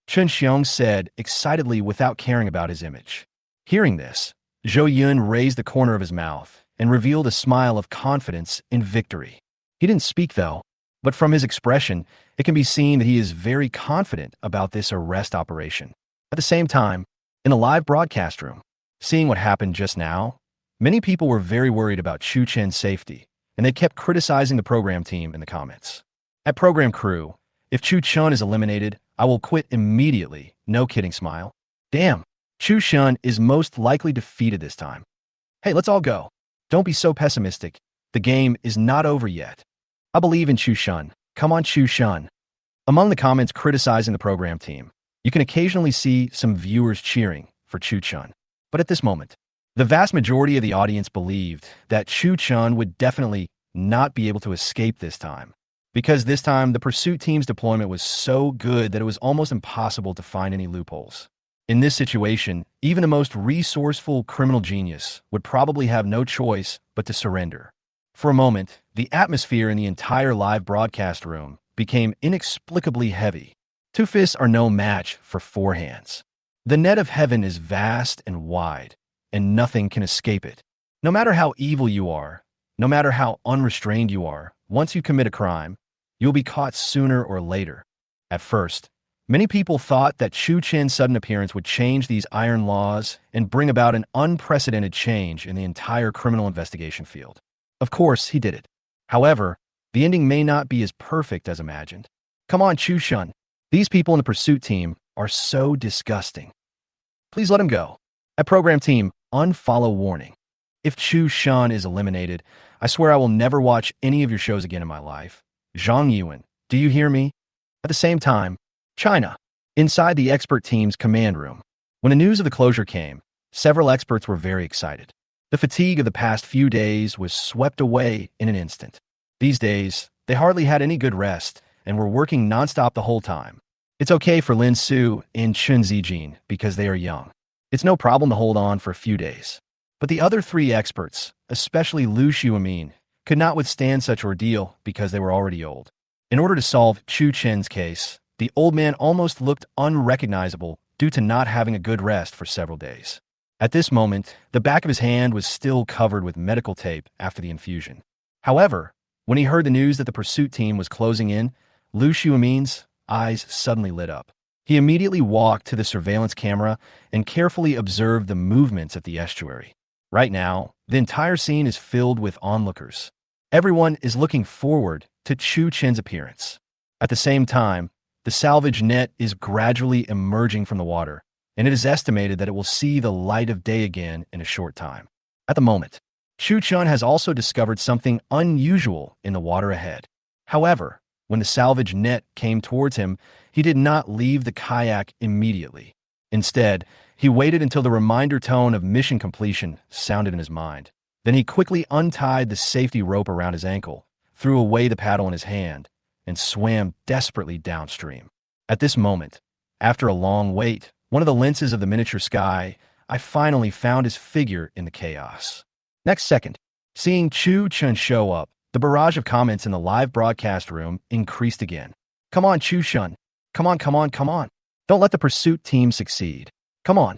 Chen Xiong said excitedly without caring about his image. Hearing this, Zhou Yun raised the corner of his mouth and revealed a smile of confidence in victory. He didn't speak, though, but from his expression, it can be seen that he is very confident about this arrest operation. At the same time, in the live broadcast room, seeing what happened just now, many people were very worried about Chu Chen's safety, and they kept criticizing the program team in the comments. At program crew, if Chu Chun is eliminated, I will quit immediately. No kidding, smile. Damn, Chu Chun is most likely defeated this time. Hey, let's all go. Don't be so pessimistic. The game is not over yet. I believe in Chu Chun. Come on, Chu Chun. Among the comments criticizing the program team, you can occasionally see some viewers cheering for Chu Chun. But at this moment, the vast majority of the audience believed that Chu Chun would definitely not be able to escape this time, because this time the pursuit team's deployment was so good that it was almost impossible to find any loopholes. In this situation, even the most resourceful criminal genius would probably have no choice but to surrender. For a moment, the atmosphere in the entire live broadcast room became inexplicably heavy. Two fists are no match for four hands. The net of heaven is vast and wide, and nothing can escape it. No matter how evil you are, no matter how unrestrained you are, once you commit a crime, you'll be caught sooner or later. At first, many people thought that Chu Chen's sudden appearance would change these iron laws and bring about an unprecedented change in the entire criminal investigation field. Of course, he did it. However, the ending may not be as perfect as imagined. Come on, Chu Chun. These people in the pursuit team are so disgusting. Please let him go. At program team, unfollow warning. If Chu Chun is eliminated, I swear I will never watch any of your shows again in my life. Zhang Yuan, do you hear me? At the same time, China. Inside the expert team's command room, when the news of the closure came, several experts were very excited. The fatigue of the past few days was swept away in an instant. These days, they hardly had any good rest and were working nonstop the whole time. It's okay for Lin Su and Chun Zijin because they are young. It's no problem to hold on for a few days. But the other three experts, especially Lu Xiumin, could not withstand such ordeal because they were already old. In order to solve Chu Chen's case, the old man almost looked unrecognizable due to not having a good rest for several days. At this moment, the back of his hand was still covered with medical tape after the infusion. However, when he heard the news that the pursuit team was closing in, Lu Xiumin's eyes suddenly lit up. He immediately walked to the surveillance camera and carefully observed the movements at the estuary. Right now, the entire scene is filled with onlookers. Everyone is looking forward to Chu Chen's appearance. At the same time, the salvage net is gradually emerging from the water, and it is estimated that it will see the light of day again in a short time. At the moment, Chu Chun has also discovered something unusual in the water ahead. However, when the salvage net came towards him, he did not leave the kayak immediately. Instead, he waited until the reminder tone of mission completion sounded in his mind. Then he quickly untied the safety rope around his ankle, threw away the paddle in his hand, and swam desperately downstream. At this moment, after a long wait, one of the lenses of the miniature sky, I finally found his figure in the chaos. Next second, seeing Chu Chun show up, the barrage of comments in the live broadcast room increased again. Come on, Chu Chun. Come on, come on, come on. Don't let the pursuit team succeed. Come on.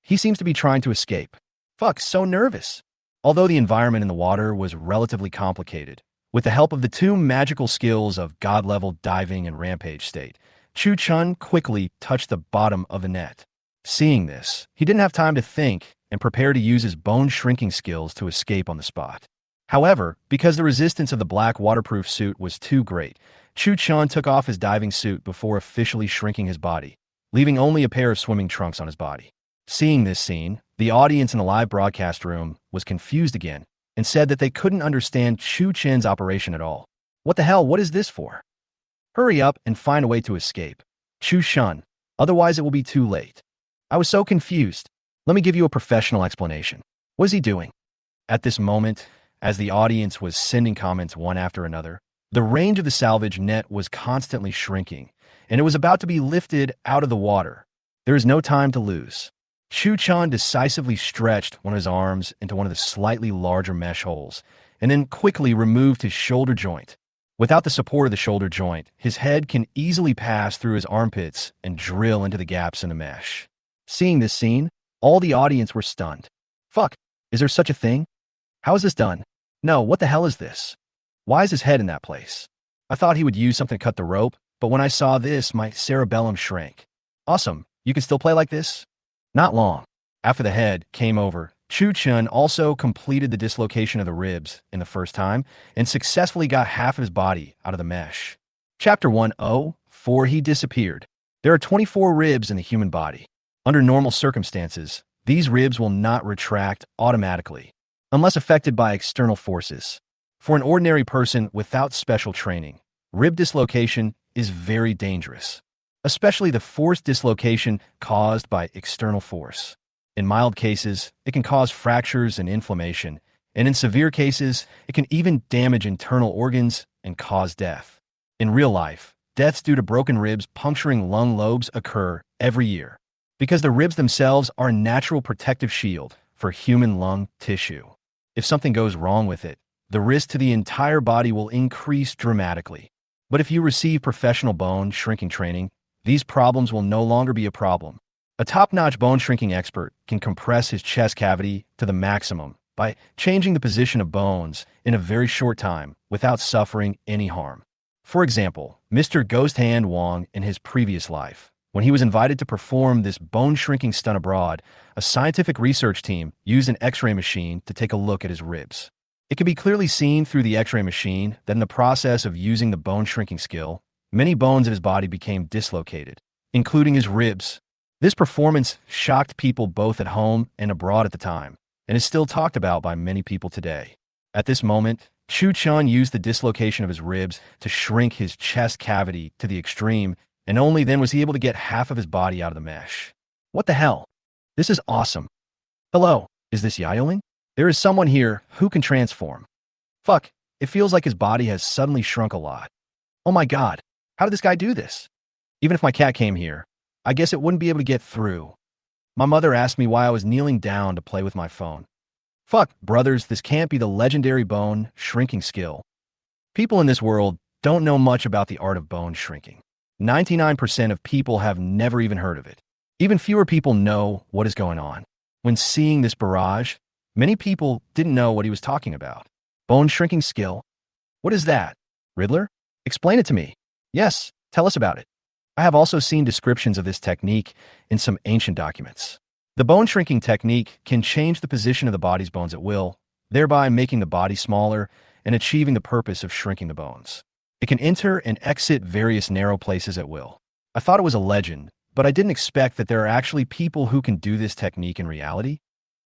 He seems to be trying to escape. Fuck, so nervous. Although the environment in the water was relatively complicated, with the help of the two magical skills of god-level diving and rampage state, Chu Chun quickly touched the bottom of the net. Seeing this, he didn't have time to think and prepare to use his bone-shrinking skills to escape on the spot. However, because the resistance of the black waterproof suit was too great, Chu Chun took off his diving suit before officially shrinking his body, leaving only a pair of swimming trunks on his body. Seeing this scene, the audience in the live broadcast room was confused again and said that they couldn't understand Chu Chen's operation at all. What the hell, what is this for? Hurry up and find a way to escape. Chu Chun, otherwise it will be too late. I was so confused. Let me give you a professional explanation. What is he doing? At this moment, as the audience was sending comments one after another, the range of the salvage net was constantly shrinking, and it was about to be lifted out of the water. There is no time to lose. Chu Chun decisively stretched one of his arms into one of the slightly larger mesh holes and then quickly removed his shoulder joint. Without the support of the shoulder joint, his head can easily pass through his armpits and drill into the gaps in the mesh. Seeing this scene, all the audience were stunned. Fuck, is there such a thing? How is this done? No, what the hell is this? Why is his head in that place? I thought he would use something to cut the rope, but when I saw this, my cerebellum shrank. Awesome, you can still play like this? Not long. After the head came over, Chu Chun also completed the dislocation of the ribs in the first time and successfully got half of his body out of the mesh. Chapter 104 He disappeared. There are 24 ribs in the human body. Under normal circumstances, these ribs will not retract automatically, unless affected by external forces. For an ordinary person without special training, rib dislocation is very dangerous, especially the forced dislocation caused by external force. In mild cases, it can cause fractures and inflammation, and in severe cases, it can even damage internal organs and cause death. In real life, deaths due to broken ribs puncturing lung lobes occur every year, because the ribs themselves are a natural protective shield for human lung tissue. If something goes wrong with it, the risk to the entire body will increase dramatically. But if you receive professional bone shrinking training, these problems will no longer be a problem. A top-notch bone shrinking expert can compress his chest cavity to the maximum by changing the position of bones in a very short time without suffering any harm. For example, Mr. Ghost Hand Wong in his previous life, when he was invited to perform this bone shrinking stunt abroad, a scientific research team used an X-ray machine to take a look at his ribs. It can be clearly seen through the X-ray machine that in the process of using the bone shrinking skill, many bones of his body became dislocated, including his ribs. This performance shocked people both at home and abroad at the time, and is still talked about by many people today. At this moment, Chu Chun used the dislocation of his ribs to shrink his chest cavity to the extreme, and only then was he able to get half of his body out of the mesh. What the hell? This is awesome. Hello, is this Yaoling? There is someone here who can transform. Fuck, it feels like his body has suddenly shrunk a lot. Oh my god, how did this guy do this? Even if my cat came here, I guess it wouldn't be able to get through. My mother asked me why I was kneeling down to play with my phone. Fuck, brothers, this can't be the legendary bone shrinking skill. People in this world don't know much about the art of bone shrinking. 99% of people have never even heard of it. Even fewer people know what is going on. When seeing this barrage, many people didn't know what he was talking about. Bone shrinking skill? What is that? Riddler? Explain it to me. Yes, tell us about it. I have also seen descriptions of this technique in some ancient documents. The bone shrinking technique can change the position of the body's bones at will, thereby making the body smaller and achieving the purpose of shrinking the bones. It can enter and exit various narrow places at will. I thought it was a legend, but I didn't expect that there are actually people who can do this technique in reality.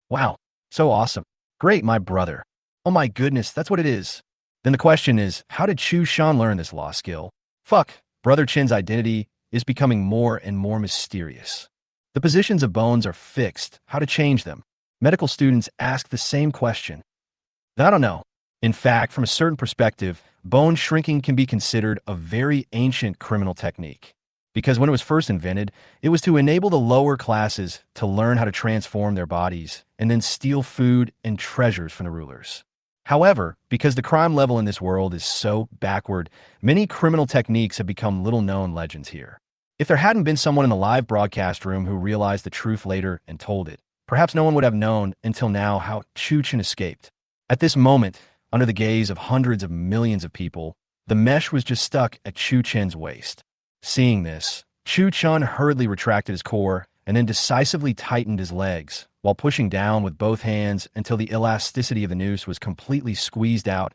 Wow, so awesome. Great, my brother. Oh my goodness, that's what it is. Then the question is, how did Chu Chun learn this lost skill? Fuck, Brother Chin's identity is becoming more and more mysterious. The positions of bones are fixed. How to change them? Medical students ask the same question. I don't know. In fact, from a certain perspective, bone shrinking can be considered a very ancient criminal technique. Because when it was first invented, it was to enable the lower classes to learn how to transform their bodies and then steal food and treasures from the rulers. However, because the crime level in this world is so backward, many criminal techniques have become little-known legends here. If there hadn't been someone in the live broadcast room who realized the truth later and told it, perhaps no one would have known until now how Chu Chen escaped. At this moment, under the gaze of hundreds of millions of people, the mesh was just stuck at Chu Chen's waist. Seeing this, Chu Chun hurriedly retracted his core and then decisively tightened his legs, while pushing down with both hands until the elasticity of the noose was completely squeezed out,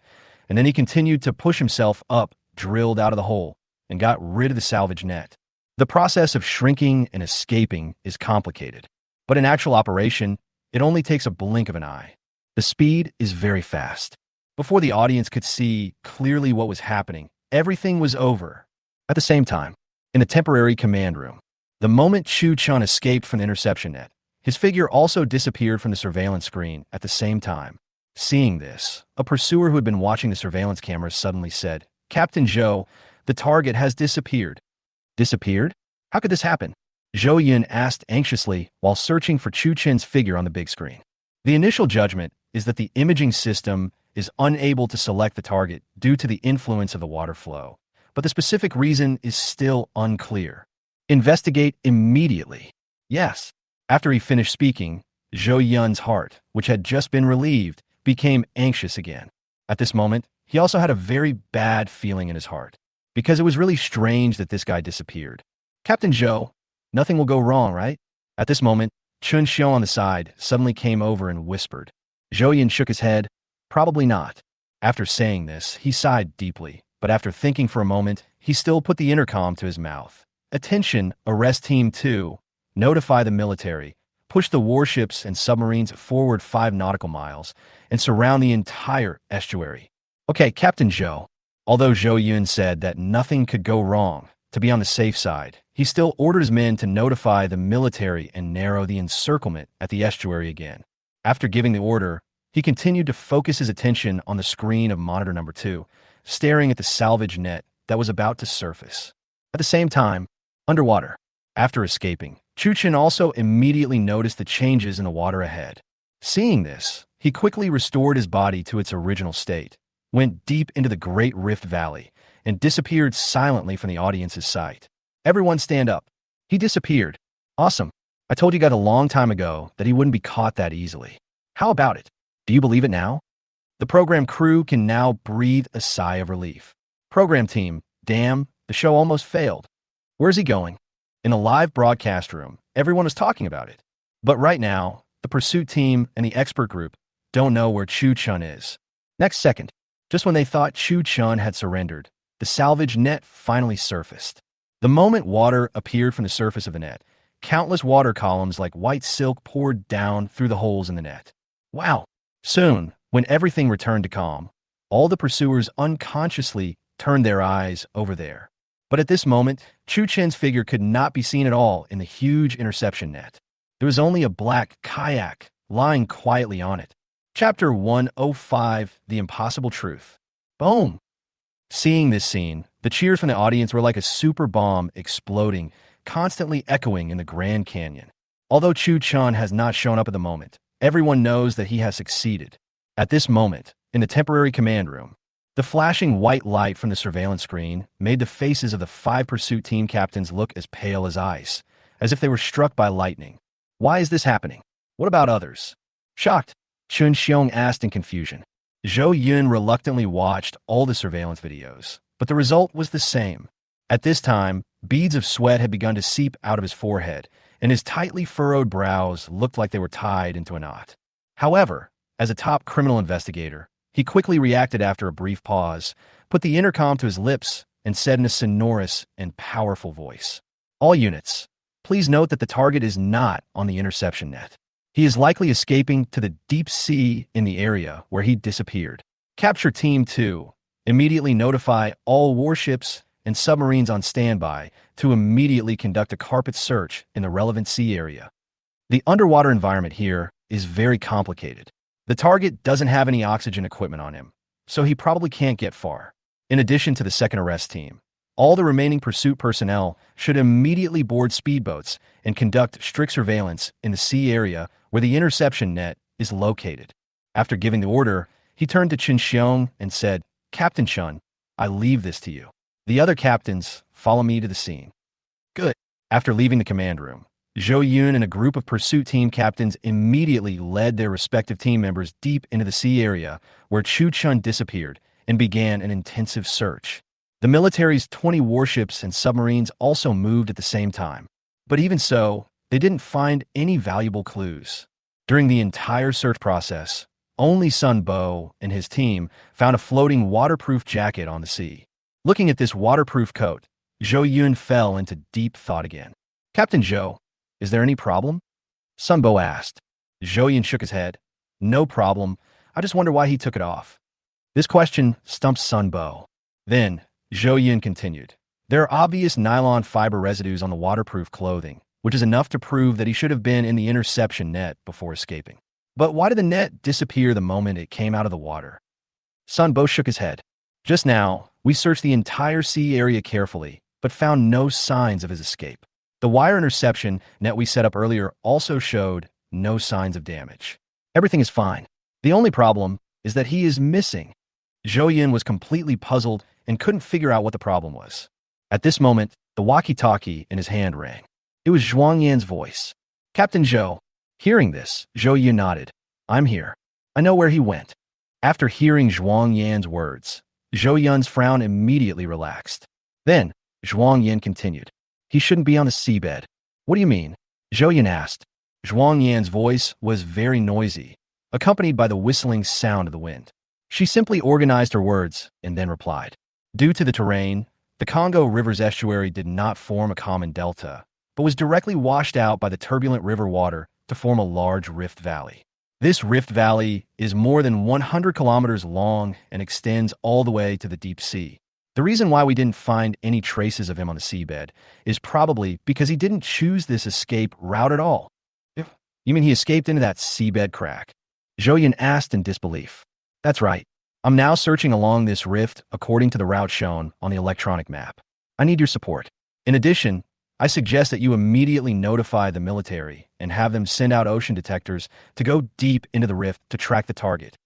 and then he continued to push himself up, drilled out of the hole, and got rid of the salvage net. The process of shrinking and escaping is complicated, but in actual operation, it only takes a blink of an eye. The speed is very fast. Before the audience could see clearly what was happening, everything was over. At the same time, in the temporary command room, the moment Chu Chun escaped from the interception net, his figure also disappeared from the surveillance screen at the same time. Seeing this, a pursuer who had been watching the surveillance cameras suddenly said, "Captain Zhou, the target has disappeared." Disappeared? How could this happen? Zhou Yun asked anxiously while searching for Chu Chen's figure on the big screen. The initial judgment is that the imaging system is unable to select the target due to the influence of the water flow, but the specific reason is still unclear. Investigate immediately. Yes. After he finished speaking, Zhou Yun's heart, which had just been relieved, became anxious again. At this moment, he also had a very bad feeling in his heart, because it was really strange that this guy disappeared. Captain Zhou, nothing will go wrong, right? At this moment, Chun Xiu on the side suddenly came over and whispered. Zhou Yun shook his head. Probably not. After saying this, he sighed deeply, but after thinking for a moment, he still put the intercom to his mouth. Attention, arrest Team 2. Notify the military. Push the warships and submarines forward 5 nautical miles and surround the entire estuary. Okay, Captain Zhou. Although Zhou Yun said that nothing could go wrong, to be on the safe side, he still ordered his men to notify the military and narrow the encirclement at the estuary again. After giving the order, he continued to focus his attention on the screen of monitor number 2, staring at the salvage net that was about to surface. At the same time, underwater, after escaping, Chu Chen also immediately noticed the changes in the water ahead. Seeing this, he quickly restored his body to its original state, went deep into the Great Rift Valley, and disappeared silently from the audience's sight. Everyone stand up. He disappeared. Awesome. I told you guys a long time ago that he wouldn't be caught that easily. How about it? Do you believe it now? The program crew can now breathe a sigh of relief. Program team, damn, the show almost failed. Where's he going? In a live broadcast room, everyone is talking about it. But right now, the pursuit team and the expert group don't know where Chu Chun is. Next second, just when they thought Chu Chun had surrendered, the salvage net finally surfaced. The moment water appeared from the surface of the net, countless water columns like white silk poured down through the holes in the net. Wow! Soon, when everything returned to calm, all the pursuers unconsciously turned their eyes over there. But at this moment, Chu Chen's figure could not be seen at all in the huge interception net. There was only a black kayak lying quietly on it. Chapter 105, The Impossible Truth. Boom! Seeing this scene, the cheers from the audience were like a super bomb exploding, constantly echoing in the Grand Canyon. Although Chu Chun has not shown up at the moment, everyone knows that he has succeeded. At this moment, in the temporary command room, the flashing white light from the surveillance screen made the faces of the 5 pursuit team captains look as pale as ice, as if they were struck by lightning. Why is this happening? What about others? Shocked, Chun Xiong asked in confusion. Zhou Yun reluctantly watched all the surveillance videos, but the result was the same. At this time, beads of sweat had begun to seep out of his forehead, and his tightly furrowed brows looked like they were tied into a knot. However, as a top criminal investigator, he quickly reacted after a brief pause, put the intercom to his lips, and said in a sonorous and powerful voice, "All units, please note that the target is not on the interception net. He is likely escaping to the deep sea in the area where he disappeared. Capture Team 2. Immediately notify all warships and submarines on standby to immediately conduct a carpet search in the relevant sea area." The underwater environment here is very complicated. The target doesn't have any oxygen equipment on him, so he probably can't get far. In addition to the second arrest team, all the remaining pursuit personnel should immediately board speedboats and conduct strict surveillance in the sea area where the interception net is located. After giving the order, he turned to Chun Xiong and said, "Captain Chun, I leave this to you. The other captains follow me to the scene." Good. After leaving the command room, Zhou Yun and a group of pursuit team captains immediately led their respective team members deep into the sea area where Chu Chun disappeared and began an intensive search. The military's 20 warships and submarines also moved at the same time. But even so, they didn't find any valuable clues. During the entire search process, only Sun Bo and his team found a floating waterproof jacket on the sea. Looking at this waterproof coat, Zhou Yun fell into deep thought again. "Captain Zhou, is there any problem?" Sun Bo asked. Zhou Yun shook his head. "No problem. I just wonder why he took it off." This question stumped Sun Bo. Then, Zhou Yun continued. "There are obvious nylon fiber residues on the waterproof clothing, which is enough to prove that he should have been in the interception net before escaping. But why did the net disappear the moment it came out of the water?" Sun Bo shook his head. "Just now, we searched the entire sea area carefully, but found no signs of his escape. The wire interception net we set up earlier also showed no signs of damage. Everything is fine. The only problem is that he is missing. Zhou Yun was completely puzzled and couldn't figure out what the problem was. At this moment, the walkie-talkie in his hand rang. It was Zhuang Yan's voice. Captain Zhou. Hearing this, Zhou Yun nodded. I'm here. I know where he went. After hearing Zhuang Yan's words, Zhou Yun's frown immediately relaxed. Then, Zhuang Yan continued. He shouldn't be on the seabed. What do you mean? Zhou Yun asked. Zhuang Yan's voice was very noisy, accompanied by the whistling sound of the wind. She simply organized her words and then replied. Due to the terrain, the Congo River's estuary did not form a common delta, but was directly washed out by the turbulent river water to form a large rift valley. This rift valley is more than 100 kilometers long and extends all the way to the deep sea. The reason why we didn't find any traces of him on the seabed is probably because he didn't choose this escape route at all. You mean he escaped into that seabed crack? Zhou Yun asked in disbelief. That's right. I'm now searching along this rift according to the route shown on the electronic map. I need your support. In addition, I suggest that you immediately notify the military and have them send out ocean detectors to go deep into the rift to track the target.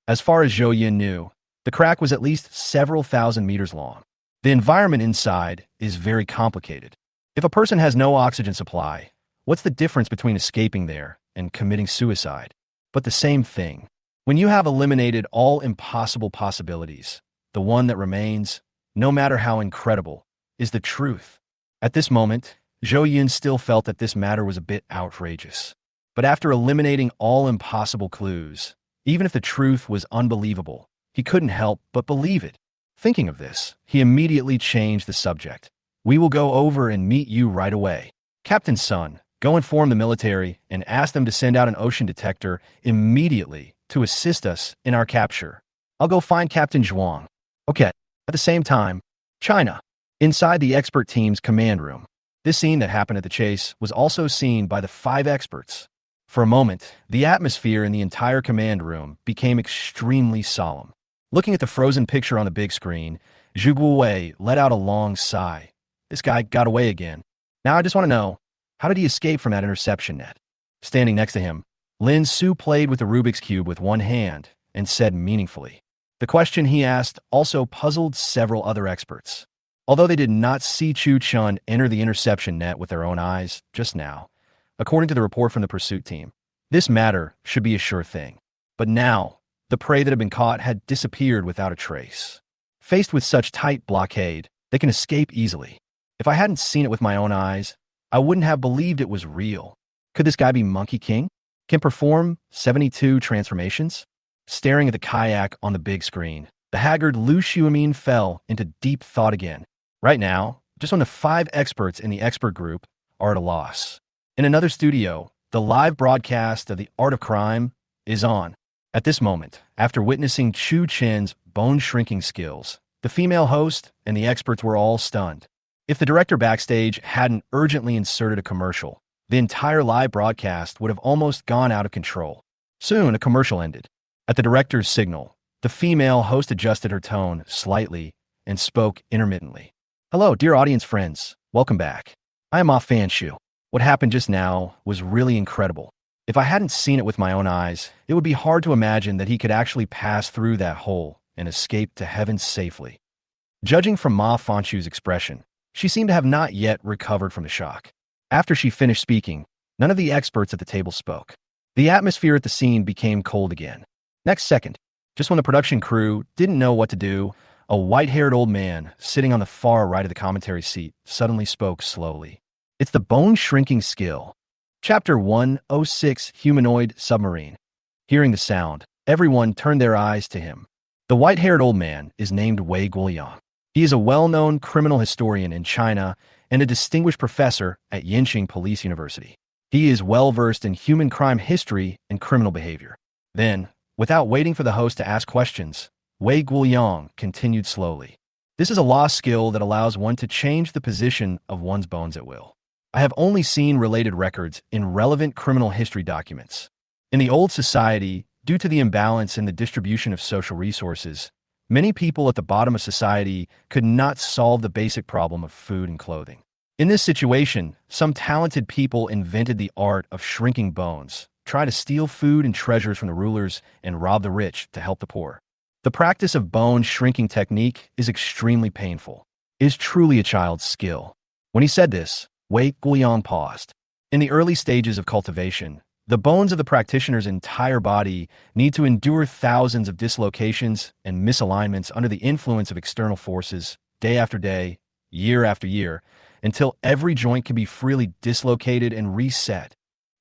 As far as Zhou Yun knew, the crack was at least several thousand meters long. The environment inside is very complicated. If a person has no oxygen supply, what's the difference between escaping there and committing suicide? But the same thing. When you have eliminated all impossible possibilities, the one that remains, no matter how incredible, is the truth. At this moment, Zhou Yun still felt that this matter was a bit outrageous. But after eliminating all impossible clues, even if the truth was unbelievable, he couldn't help but believe it. Thinking of this, he immediately changed the subject. We will go over and meet you right away. Captain Sun, go inform the military and ask them to send out an ocean detector immediately to assist us in our capture. I'll go find Captain Zhuang. Okay. At the same time, China. Inside the expert team's command room. This scene that happened at the chase was also seen by the 5 experts. For a moment, the atmosphere in the entire command room became extremely solemn. Looking at the frozen picture on the big screen, Zhu Guowei let out a long sigh. This guy got away again. Now I just want to know, how did he escape from that interception net? Standing next to him, Lin Su played with the Rubik's Cube with one hand and said meaningfully. The question he asked also puzzled several other experts. Although they did not see Chu Chun enter the interception net with their own eyes just now, according to the report from the pursuit team, this matter should be a sure thing. But now, the prey that had been caught had disappeared without a trace. Faced with such tight blockade, they can escape easily. If I hadn't seen it with my own eyes, I wouldn't have believed it was real. Could this guy be Monkey King? Can perform 72 transformations? Staring at the kayak on the big screen, the haggard Lu Xiumin fell into deep thought again. Right now, just when the 5 experts in the expert group are at a loss. In another studio, the live broadcast of The Art of Crime is on. At this moment, after witnessing Chu Chen's bone-shrinking skills, the female host and the experts were all stunned. If the director backstage hadn't urgently inserted a commercial, the entire live broadcast would have almost gone out of control. Soon, a commercial ended. At the director's signal, the female host adjusted her tone slightly and spoke intermittently. Hello, dear audience friends. Welcome back. I am Ah Fan Shu. What happened just now was really incredible. If I hadn't seen it with my own eyes, it would be hard to imagine that he could actually pass through that hole and escape to heaven safely. Judging from Ma Fanshu's expression, she seemed to have not yet recovered from the shock. After she finished speaking, none of the experts at the table spoke. The atmosphere at the scene became cold again. Next second, just when the production crew didn't know what to do, a white-haired old man sitting on the far right of the commentary seat suddenly spoke slowly. It's the bone-shrinking skill. Chapter 106, Humanoid Submarine. Hearing the sound, everyone turned their eyes to him. The white-haired old man is named Wei Guoliang. He is a well-known criminal historian in China and a distinguished professor at Yinqing Police University. He is well-versed in human crime history and criminal behavior. Then, without waiting for the host to ask questions, Wei Guoliang continued slowly. This is a lost skill that allows one to change the position of one's bones at will. I have only seen related records in relevant criminal history documents. In the old society, due to the imbalance in the distribution of social resources, many people at the bottom of society could not solve the basic problem of food and clothing. In this situation, some talented people invented the art of shrinking bones try to steal food and treasures from the rulers, and rob the rich to help the poor. The practice of bone shrinking technique is extremely painful. It is truly a child's skill. When he said this, Wei Guiyang paused. In the early stages of cultivation, the bones of the practitioner's entire body need to endure thousands of dislocations and misalignments under the influence of external forces, day after day, year after year, until every joint can be freely dislocated and reset.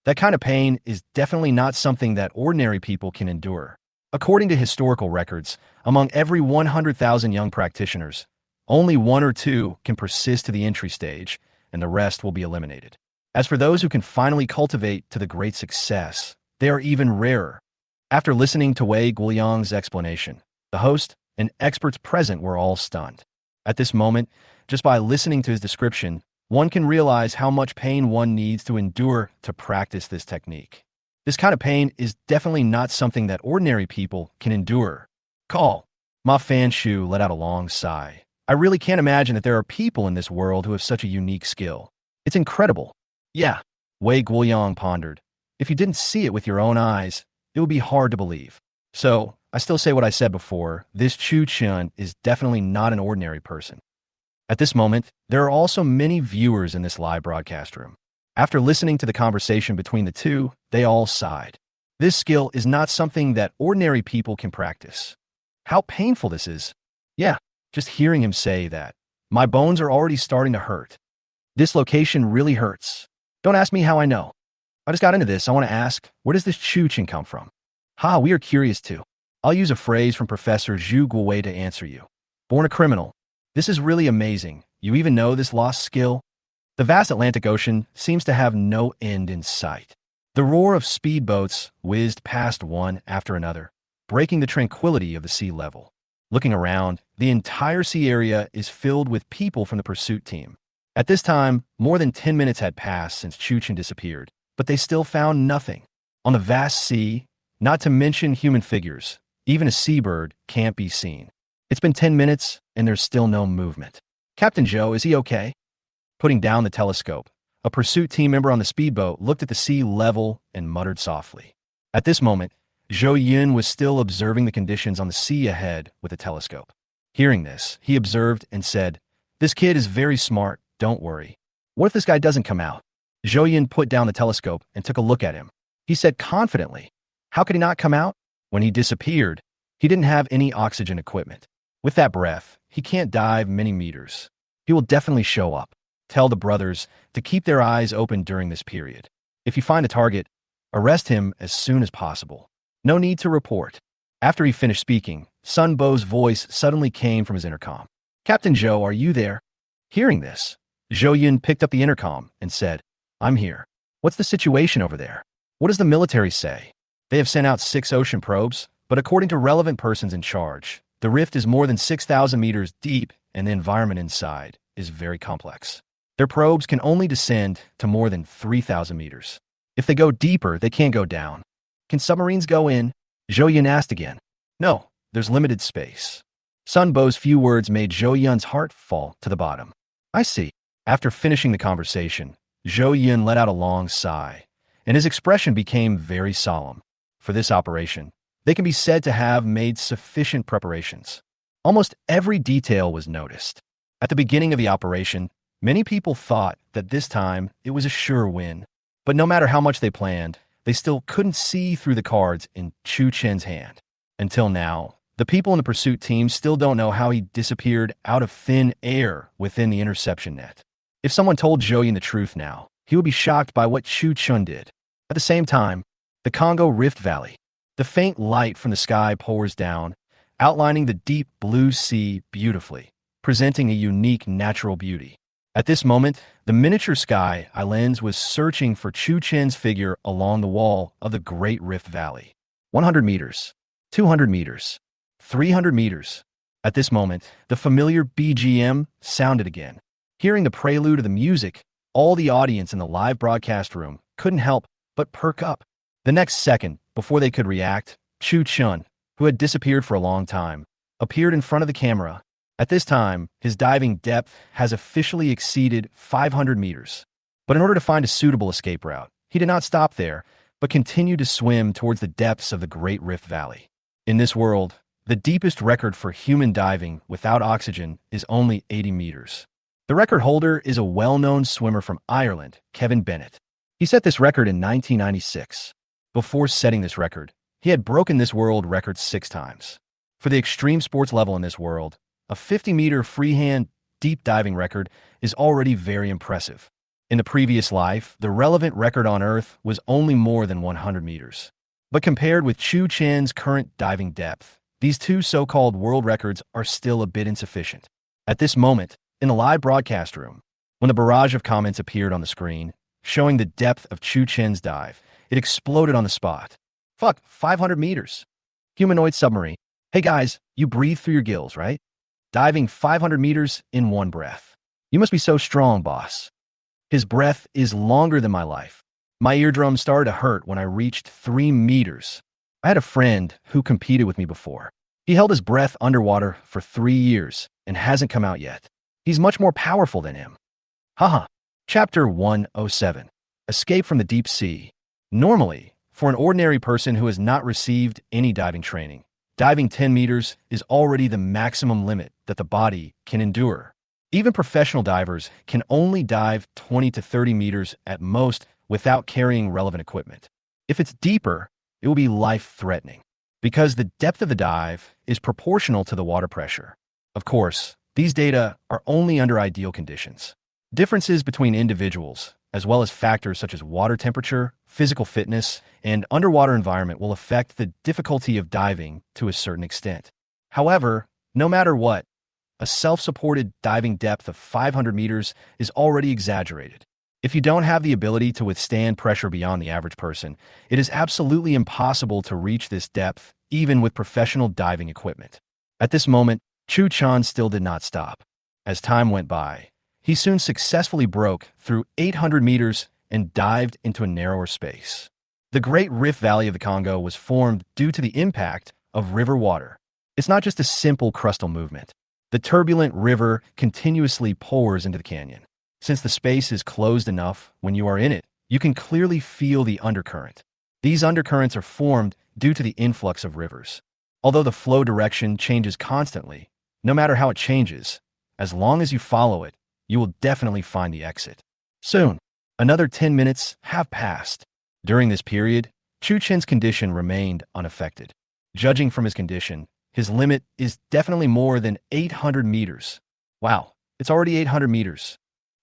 That kind of pain is definitely not something that ordinary people can endure. According to historical records, among every 100,000 young practitioners, only 1 or 2 can persist to the entry stage, and the rest will be eliminated. As for those who can finally cultivate to the great success, they are even rarer. After listening to Wei Guiyang's explanation, the host and experts present were all stunned. At this moment, just by listening to his description, one can realize how much pain one needs to endure to practice this technique. This kind of pain is definitely not something that ordinary people can endure. Call. Ma Fan Shu let out a long sigh. I really can't imagine that there are people in this world who have such a unique skill. It's incredible. Yeah, Wei Guiyang pondered. If you didn't see it with your own eyes, it would be hard to believe. So, I still say what I said before, this Chu Chun is definitely not an ordinary person. At this moment, there are also many viewers in this live broadcast room. After listening to the conversation between the two, they all sighed. This skill is not something that ordinary people can practice. How painful this is. Yeah, just hearing him say that. My bones are already starting to hurt. This location really hurts. Don't ask me how I know. I just got into this. I want to ask, where does this Chu Chen come from? Ha, we are curious too. I'll use a phrase from Professor Zhu Guowei to answer you. Born a criminal. This is really amazing. You even know this lost skill? The vast Atlantic Ocean seems to have no end in sight. The roar of speedboats whizzed past one after another, breaking the tranquility of the sea level. Looking around, the entire sea area is filled with people from the pursuit team. At this time, more than 10 minutes had passed since Chu Chen disappeared, but they still found nothing. On the vast sea, not to mention human figures, even a seabird can't be seen. It's been 10 minutes, and there's still no movement. Captain Joe, is he okay? Putting down the telescope, a pursuit team member on the speedboat looked at the sea level and muttered softly. At this moment, Zhou Yun was still observing the conditions on the sea ahead with a telescope. Hearing this, he observed and said, "This kid is very smart. Don't worry. What if this guy doesn't come out?" Zhou Yun put down the telescope and took a look at him. He said confidently, "How could he not come out? When he disappeared, he didn't have any oxygen equipment. With that breath, he can't dive many meters. He will definitely show up. Tell the brothers to keep their eyes open during this period. If you find a target, arrest him as soon as possible. No need to report." After he finished speaking, Sun Bo's voice suddenly came from his intercom. "Captain Zhou, are you there?" Hearing this, Zhou Yun picked up the intercom and said, "I'm here. What's the situation over there? What does the military say?" They have sent out 6 ocean probes, but according to relevant persons in charge, the rift is more than 6,000 meters deep and the environment inside is very complex. Their probes can only descend to more than 3,000 meters. If they go deeper, they can't go down. Can submarines go in? Zhou Yun asked again. No, there's limited space. Sun Bo's few words made Zhou Yun's heart fall to the bottom. I see. After finishing the conversation, Zhou Yun let out a long sigh, and his expression became very solemn. For this operation, they can be said to have made sufficient preparations. Almost every detail was noticed. At the beginning of the operation, many people thought that this time it was a sure win. But no matter how much they planned, they still couldn't see through the cards in Chu Chen's hand. Until now, the people in the pursuit team still don't know how he disappeared out of thin air within the interception net. If someone told Zhou Yun the truth now, he would be shocked by what Chu Chun did. At the same time, the Congo Rift Valley. The faint light from the sky pours down, outlining the deep blue sea beautifully, presenting a unique natural beauty. At this moment, the miniature sky islands was searching for Chu Chen's figure along the wall of the Great Rift Valley. 100 meters, 200 meters, 300 meters. At this moment, the familiar BGM sounded again. Hearing the prelude of the music, all the audience in the live broadcast room couldn't help but perk up. The next second, before they could react, Chu Chun, who had disappeared for a long time, appeared in front of the camera. At this time, his diving depth has officially exceeded 500 meters. But in order to find a suitable escape route, he did not stop there, but continued to swim towards the depths of the Great Rift Valley. In this world, the deepest record for human diving without oxygen is only 80 meters. The record holder is a well-known swimmer from Ireland, Kevin Bennett. He set this record in 1996. Before setting this record, he had broken this world record 6 times. For the extreme sports level in this world, a 50-meter freehand deep diving record is already very impressive. In the previous life, the relevant record on Earth was only more than 100 meters. But compared with Chu Chen's current diving depth, these two so-called world records are still a bit insufficient. At this moment, in the live broadcast room, when the barrage of comments appeared on the screen, showing the depth of Chu Chen's dive, it exploded on the spot. Fuck, 500 meters. Humanoid submarine. Hey guys, you breathe through your gills, right? Diving 500 meters in one breath. You must be so strong, boss. His breath is longer than my life. My eardrums started to hurt when I reached 3 meters. I had a friend who competed with me before. He held his breath underwater for 3 years and hasn't come out yet. He's much more powerful than him. Haha. Chapter 107. Escape from the Deep Sea. Normally, for an ordinary person who has not received any diving training, diving 10 meters is already the maximum limit that the body can endure. Even professional divers can only dive 20 to 30 meters at most without carrying relevant equipment. If it's deeper, it will be life-threatening, because the depth of the dive is proportional to the water pressure. Of course, these data are only under ideal conditions. Differences between individuals, as well as factors such as water temperature, physical fitness, and underwater environment will affect the difficulty of diving to a certain extent. However, no matter what, a self-supported diving depth of 500 meters is already exaggerated. If you don't have the ability to withstand pressure beyond the average person, it is absolutely impossible to reach this depth, even with professional diving equipment. At this moment, Chu Chun still did not stop. As time went by, he soon successfully broke through 800 meters and dived into a narrower space. The Great Rift Valley of the Congo was formed due to the impact of river water. It's not just a simple crustal movement. The turbulent river continuously pours into the canyon. Since the space is closed enough, when you are in it, you can clearly feel the undercurrent. These undercurrents are formed due to the influx of rivers. Although the flow direction changes constantly, no matter how it changes, as long as you follow it, you will definitely find the exit. Soon, another 10 minutes have passed. During this period, Chu Chen's condition remained unaffected. Judging from his condition, his limit is definitely more than 800 meters. Wow, it's already 800 meters.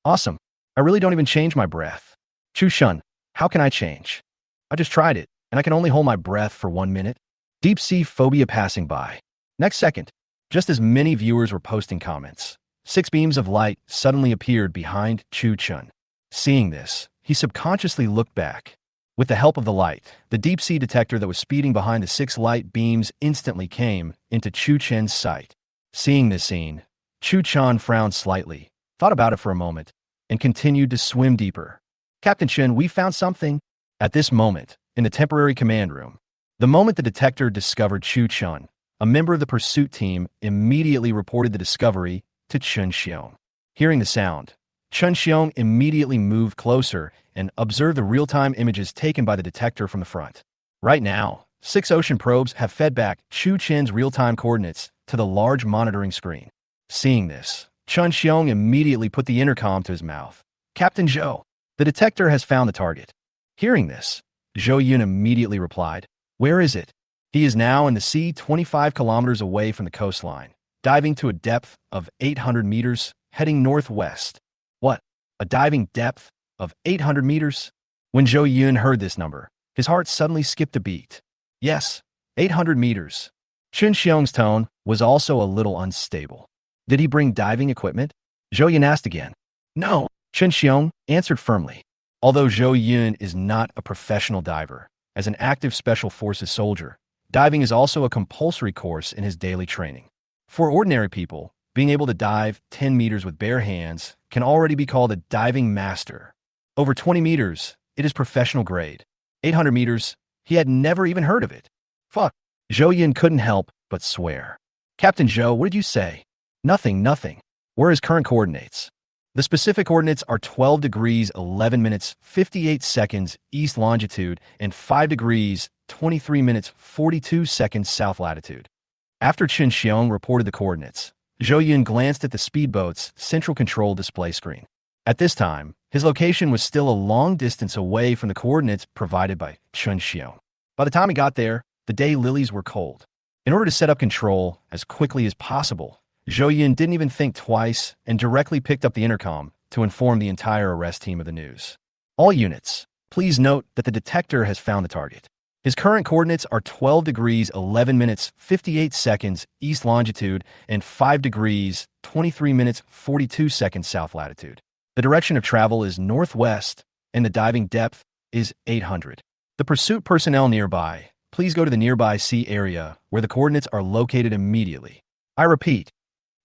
Awesome. I really don't even change my breath. Chu Chun, how can I change? I just tried it, and I can only hold my breath for 1 minute. Deep sea phobia passing by. Next second, just as many viewers were posting comments, 6 beams of light suddenly appeared behind Chu Chun. Seeing this, he subconsciously looked back. With the help of the light, the deep-sea detector that was speeding behind the 6 light beams instantly came into Chu Chen's sight. Seeing this scene, Chu Chun frowned slightly, thought about it for a moment, and continued to swim deeper. Captain Chen, we found something. At this moment, in the temporary command room, the moment the detector discovered Chu Chun, a member of the pursuit team immediately reported the discovery to Chun Xiong. Hearing the sound, Chun Xiong immediately moved closer and observed the real-time images taken by the detector from the front. Right now, 6 ocean probes have fed back Chu Chen's real-time coordinates to the large monitoring screen. Seeing this, Chun Xiong immediately put the intercom to his mouth. Captain Zhou, the detector has found the target. Hearing this, Zhou Yun immediately replied, where is it? He is now in the sea 25 kilometers away from the coastline, diving to a depth of 800 meters, heading northwest. What? A diving depth of 800 meters? When Zhou Yun heard this number, his heart suddenly skipped a beat. Yes, 800 meters. Chun Xiong's tone was also a little unstable. Did he bring diving equipment? Zhou Yun asked again. No, Chun Xiong answered firmly. Although Zhou Yun is not a professional diver, as an active special forces soldier, diving is also a compulsory course in his daily training. For ordinary people, being able to dive 10 meters with bare hands can already be called a diving master. Over 20 meters, it is professional grade. 800 meters, he had never even heard of it. Fuck. Zhou Yun couldn't help but swear. Captain Zhou, what did you say? Nothing. Where are his current coordinates? The specific coordinates are 12 degrees 11 minutes 58 seconds east longitude and 5 degrees 23 minutes 42 seconds south latitude. After Chen Xiong reported the coordinates, Zhou Yun glanced at the speedboat's central control display screen. At this time, his location was still a long distance away from the coordinates provided by Chen Xiong. By the time he got there, the day lilies were cold. In order to set up control as quickly as possible, Zhou Yun didn't even think twice and directly picked up the intercom to inform the entire arrest team of the news. All units, please note that the detector has found the target. His current coordinates are 12 degrees 11 minutes 58 seconds east longitude and 5 degrees 23 minutes 42 seconds south latitude. The direction of travel is northwest and the diving depth is 800. The pursuit personnel nearby, please go to the nearby sea area where the coordinates are located immediately. I repeat,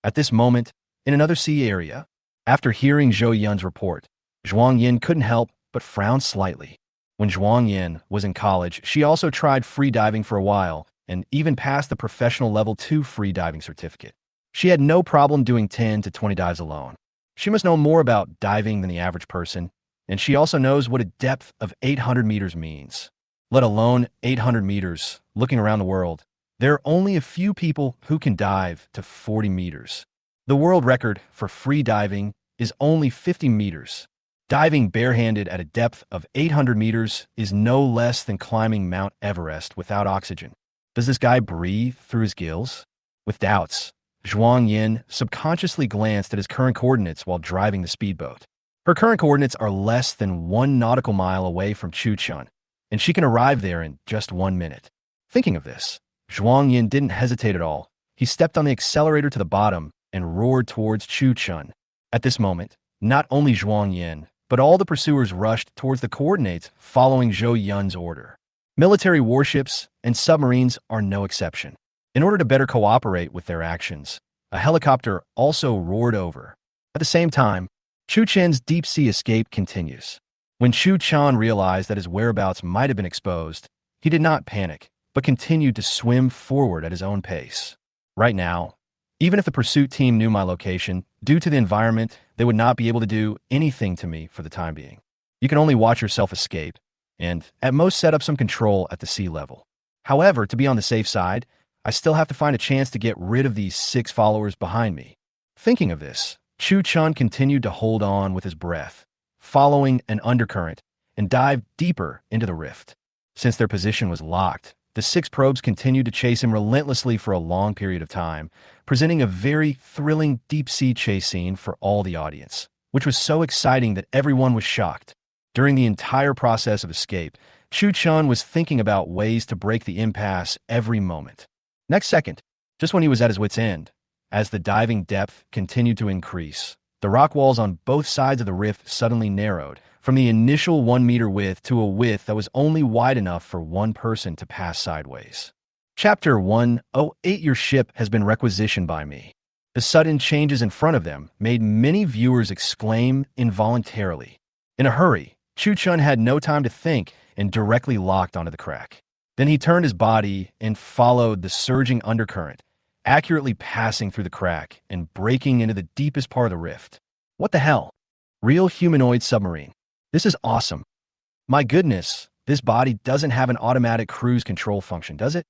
at this moment, in another sea area, after hearing Zhou Yun's report, Zhuang Yin couldn't help but frown slightly. When Zhuang Yin was in college, she also tried free diving for a while and even passed the professional level 2 free diving certificate. She had no problem doing 10 to 20 dives alone. She must know more about diving than the average person, and she also knows what a depth of 800 meters means. Let alone 800 meters, looking around the world, there are only a few people who can dive to 40 meters. The world record for free diving is only 50 meters. Diving barehanded at a depth of 800 meters is no less than climbing Mount Everest without oxygen. Does this guy breathe through his gills? With doubts, Zhuang Yin subconsciously glanced at his current coordinates while driving the speedboat. Her current coordinates are less than 1 nautical mile away from Chu Chun, and she can arrive there in just 1 minute. Thinking of this, Zhuang Yin didn't hesitate at all. He stepped on the accelerator to the bottom and roared towards Chu Chun. At this moment, not only Zhuang Yin, but all the pursuers rushed towards the coordinates following Zhou Yun's order. Military warships and submarines are no exception. In order to better cooperate with their actions, a helicopter also roared over. At the same time, Chu Chen's deep-sea escape continues. When Chu Chun realized that his whereabouts might have been exposed, he did not panic, but continued to swim forward at his own pace. Right now, even if the pursuit team knew my location, due to the environment, they would not be able to do anything to me for the time being. You can only watch yourself escape, and at most set up some control at the sea level. However, to be on the safe side, I still have to find a chance to get rid of these 6 followers behind me. Thinking of this, Chu Chun continued to hold on with his breath, following an undercurrent, and dived deeper into the rift. Since their position was locked, the 6 probes continued to chase him relentlessly for a long period of time, presenting a very thrilling deep-sea chase scene for all the audience, which was so exciting that everyone was shocked. During the entire process of escape, Chu Chun was thinking about ways to break the impasse every moment. Next second, just when he was at his wit's end, as the diving depth continued to increase, the rock walls on both sides of the rift suddenly narrowed, from the initial 1-meter width to a width that was only wide enough for one person to pass sideways. Chapter 108 Your ship has been requisitioned by me. The sudden changes in front of them made many viewers exclaim involuntarily. In a hurry, Chu Chun had no time to think and directly locked onto the crack. Then he turned his body and followed the surging undercurrent, accurately passing through the crack and breaking into the deepest part of the rift. What the hell? Real humanoid submarine. This is awesome. My goodness, this body doesn't have an automatic cruise control function, does it?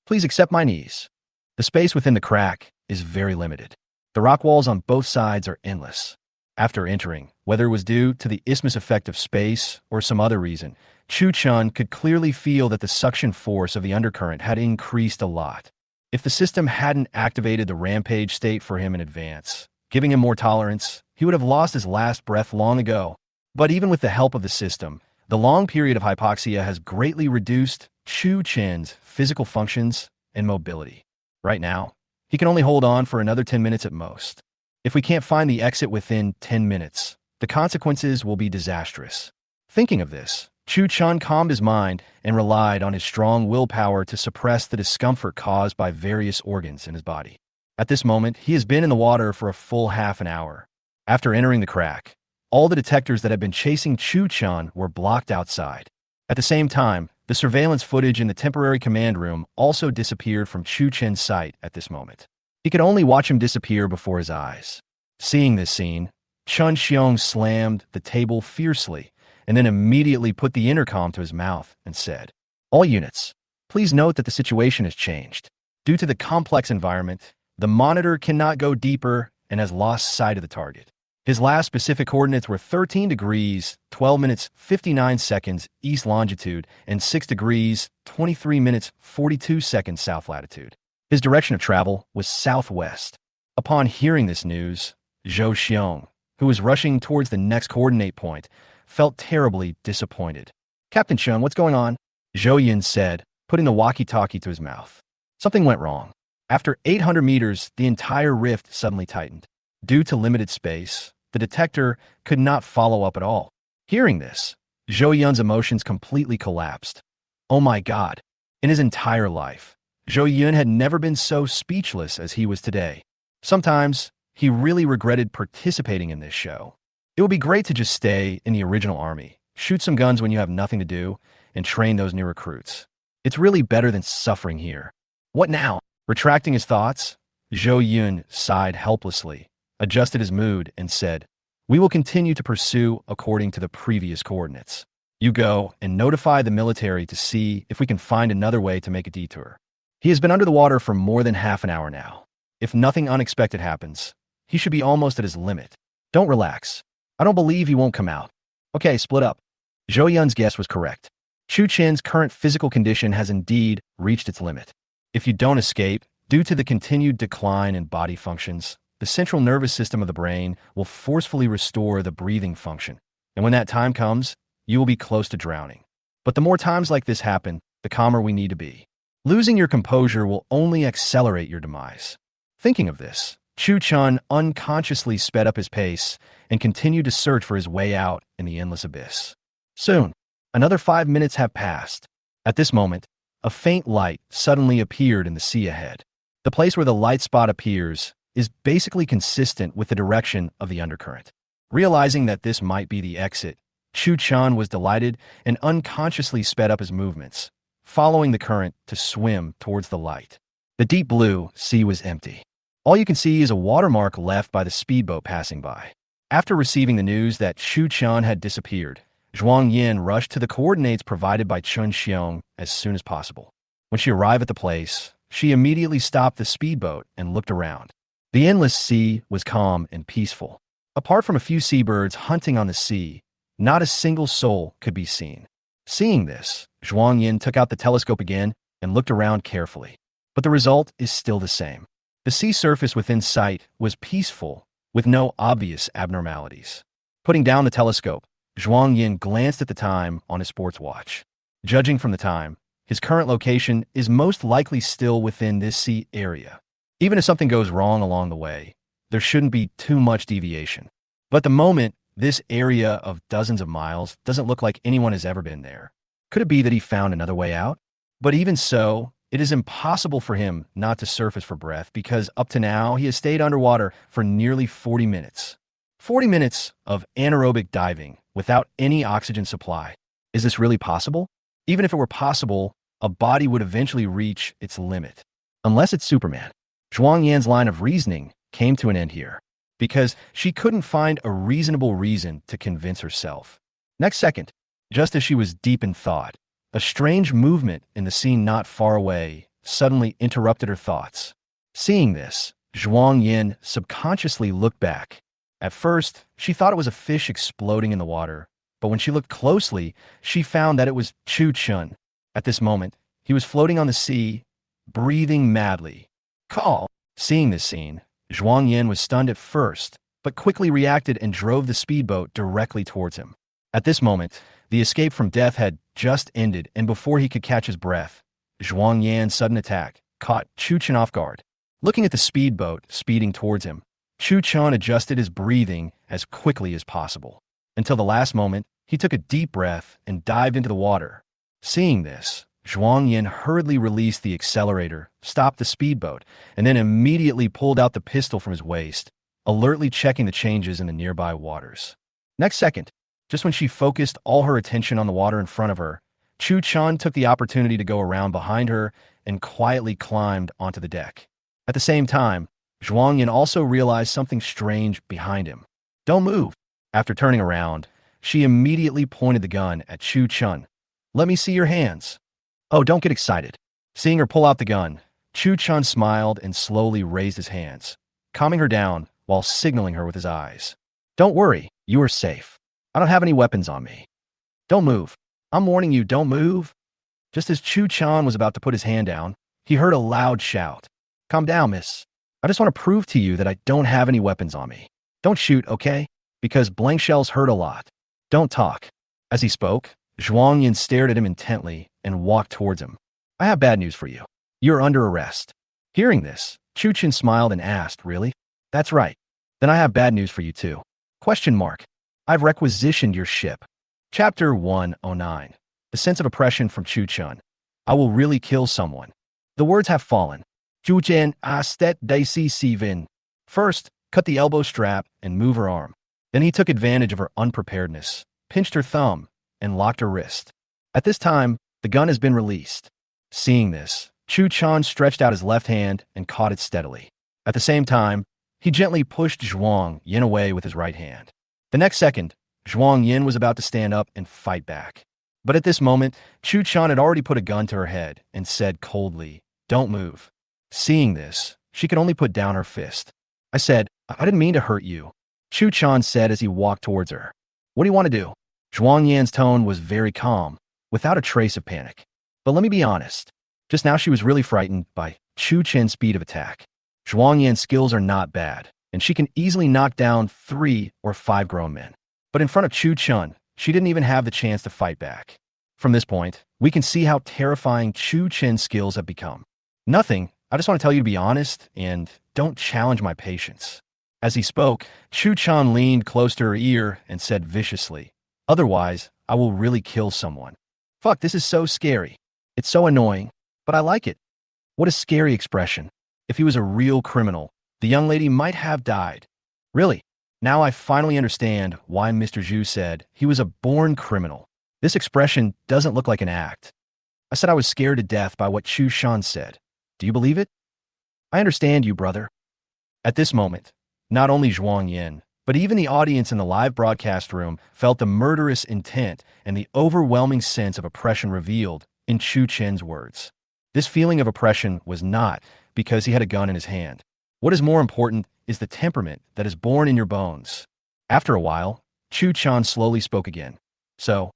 Please accept my knees. The space within the crack is very limited. The rock walls on both sides are endless. After entering, whether it was due to the isthmus effect of space or some other reason, Chu Chun could clearly feel that the suction force of the undercurrent had increased a lot. If the system hadn't activated the rampage state for him in advance, giving him more tolerance, he would have lost his last breath long ago. But even with the help of the system, the long period of hypoxia has greatly reduced Chu Chen's physical functions and mobility. Right now, he can only hold on for another 10 minutes at most. If we can't find the exit within 10 minutes, the consequences will be disastrous. Thinking of this, Chu Chun calmed his mind and relied on his strong willpower to suppress the discomfort caused by various organs in his body. At this moment, he has been in the water for a full half an hour. After entering the crack, all the detectors that had been chasing Chu Chun were blocked outside. At the same time, the surveillance footage in the temporary command room also disappeared from Chu Chen's sight at this moment. He could only watch him disappear before his eyes. Seeing this scene, Chun Xiong slammed the table fiercely and then immediately put the intercom to his mouth and said, "All units, please note that the situation has changed. Due to the complex environment, the monitor cannot go deeper and has lost sight of the target." His last specific coordinates were 13 degrees, 12 minutes, 59 seconds east longitude and 6 degrees, 23 minutes, 42 seconds south latitude. His direction of travel was southwest. Upon hearing this news, Zhou Xiong, who was rushing towards the next coordinate point, felt terribly disappointed. "Captain Chung, what's going on?" Zhou Yun said, putting the walkie-talkie to his mouth. Something went wrong. After 800 meters, the entire rift suddenly tightened. Due to limited space, the detector could not follow up at all. Hearing this, Zhou Yun's emotions completely collapsed. Oh my God. In his entire life, Zhou Yun had never been so speechless as he was today. Sometimes, he really regretted participating in this show. It would be great to just stay in the original army, shoot some guns when you have nothing to do, and train those new recruits. It's really better than suffering here. What now? Retracting his thoughts, Zhou Yun sighed helplessly, adjusted his mood, and said, "We will continue to pursue according to the previous coordinates. You go and notify the military to see if we can find another way to make a detour." He has been under the water for more than half an hour now. If nothing unexpected happens, he should be almost at his limit. Don't relax. I don't believe he won't come out. Okay, split up. Zhou Yun's guess was correct. Chu Chen's current physical condition has indeed reached its limit. If you don't escape, due to the continued decline in body functions, the central nervous system of the brain will forcefully restore the breathing function. And when that time comes, you will be close to drowning. But the more times like this happen, the calmer we need to be. Losing your composure will only accelerate your demise. Thinking of this, Chu Chun unconsciously sped up his pace and continued to search for his way out in the endless abyss. Soon, another 5 minutes have passed. At this moment, a faint light suddenly appeared in the sea ahead. The place where the light spot appears is basically consistent with the direction of the undercurrent. Realizing that this might be the exit, Chu Chun was delighted and unconsciously sped up his movements, following the current to swim towards the light. The deep blue sea was empty. All you can see is a watermark left by the speedboat passing by. After receiving the news that Chu Chun had disappeared, Zhuang Yin rushed to the coordinates provided by Chun Xiong as soon as possible. When she arrived at the place, she immediately stopped the speedboat and looked around. The endless sea was calm and peaceful. Apart from a few seabirds hunting on the sea, not a single soul could be seen. Seeing this, Zhuang Yin took out the telescope again and looked around carefully. But the result is still the same. The sea surface within sight was peaceful, with no obvious abnormalities. Putting down the telescope, Zhuang Yin glanced at the time on his sports watch. Judging from the time, his current location is most likely still within this sea area. Even if something goes wrong along the way, there shouldn't be too much deviation. But at the moment, this area of dozens of miles doesn't look like anyone has ever been there. Could it be that he found another way out? But even so, it is impossible for him not to surface for breath because up to now he has stayed underwater for nearly 40 minutes. 40 minutes of anaerobic diving without any oxygen supply. Is this really possible? Even if it were possible, a body would eventually reach its limit. Unless it's Superman. Zhuang Yan's line of reasoning came to an end here because she couldn't find a reasonable reason to convince herself. Next second, just as she was deep in thought, a strange movement in the scene not far away suddenly interrupted her thoughts. Seeing this, Zhuang Yin subconsciously looked back. At first, she thought it was a fish exploding in the water, but when she looked closely, she found that it was Chu Chun. At this moment, he was floating on the sea, breathing madly. Call! Seeing this scene, Zhuang Yin was stunned at first, but quickly reacted and drove the speedboat directly towards him. At this moment, the escape from death had just ended, and before he could catch his breath, Zhuang Yan's sudden attack caught Chu Chen off guard. Looking at the speedboat speeding towards him, Chu Chun adjusted his breathing as quickly as possible. Until the last moment, he took a deep breath and dived into the water. Seeing this, Zhuang Yin hurriedly released the accelerator, stopped the speedboat, and then immediately pulled out the pistol from his waist, alertly checking the changes in the nearby waters. Next second, just when she focused all her attention on the water in front of her, Chu Chun took the opportunity to go around behind her and quietly climbed onto the deck. At the same time, Zhuang Yin also realized something strange behind him. Don't move. After turning around, she immediately pointed the gun at Chu Chun. Let me see your hands. Oh, don't get excited. Seeing her pull out the gun, Chu Chun smiled and slowly raised his hands, calming her down while signaling her with his eyes. Don't worry, you are safe. I don't have any weapons on me. Don't move. I'm warning you, don't move. Just as Chu Chun was about to put his hand down, he heard a loud shout. Calm down, miss. I just want to prove to you that I don't have any weapons on me. Don't shoot, okay? Because blank shells hurt a lot. Don't talk. As he spoke, Zhuang Yin stared at him intently and walked towards him. I have bad news for you. You're under arrest. Hearing this, Chu Chen smiled and asked, Really? That's right. Then I have bad news for you too. Question mark. I've requisitioned your ship. Chapter 109. The sense of oppression from Chu Chun. I will really kill someone. The words have fallen. Chu Chen astet daisi sivin. First, cut the elbow strap and move her arm. Then he took advantage of her unpreparedness, pinched her thumb, and locked her wrist. At this time, the gun has been released. Seeing this, Chu Chun stretched out his left hand and caught it steadily. At the same time, he gently pushed Zhuang Yin away with his right hand. The next second, Zhuang Yin was about to stand up and fight back. But at this moment, Chu Chun had already put a gun to her head and said coldly, Don't move. Seeing this, she could only put down her fist. I said, I didn't mean to hurt you, Chu Chun said as he walked towards her. What do you want to do? Zhuang Yan's tone was very calm, without a trace of panic. But let me be honest. Just now she was really frightened by Chu Chen's speed of attack. Zhuang Yan's skills are not bad, and she can easily knock down 3 or 5 grown men. But in front of Chu Chun, she didn't even have the chance to fight back. From this point, we can see how terrifying Chu Chen's skills have become. Nothing, I just want to tell you to be honest and don't challenge my patience. As he spoke, Chu Chun leaned close to her ear and said viciously, Otherwise, I will really kill someone. Fuck, this is so scary. It's so annoying, but I like it. What a scary expression. If he was a real criminal, the young lady might have died. Really? Now I finally understand why Mr. Zhu said he was a born criminal. This expression doesn't look like an act. I said I was scared to death by what Chu Shan said. Do you believe it? I understand you, brother. At this moment, not only Zhuang Yin, but even the audience in the live broadcast room felt the murderous intent and the overwhelming sense of oppression revealed in Chu Chen's words. This feeling of oppression was not because he had a gun in his hand. What is more important is the temperament that is born in your bones. After a while, Chu Chun slowly spoke again. So,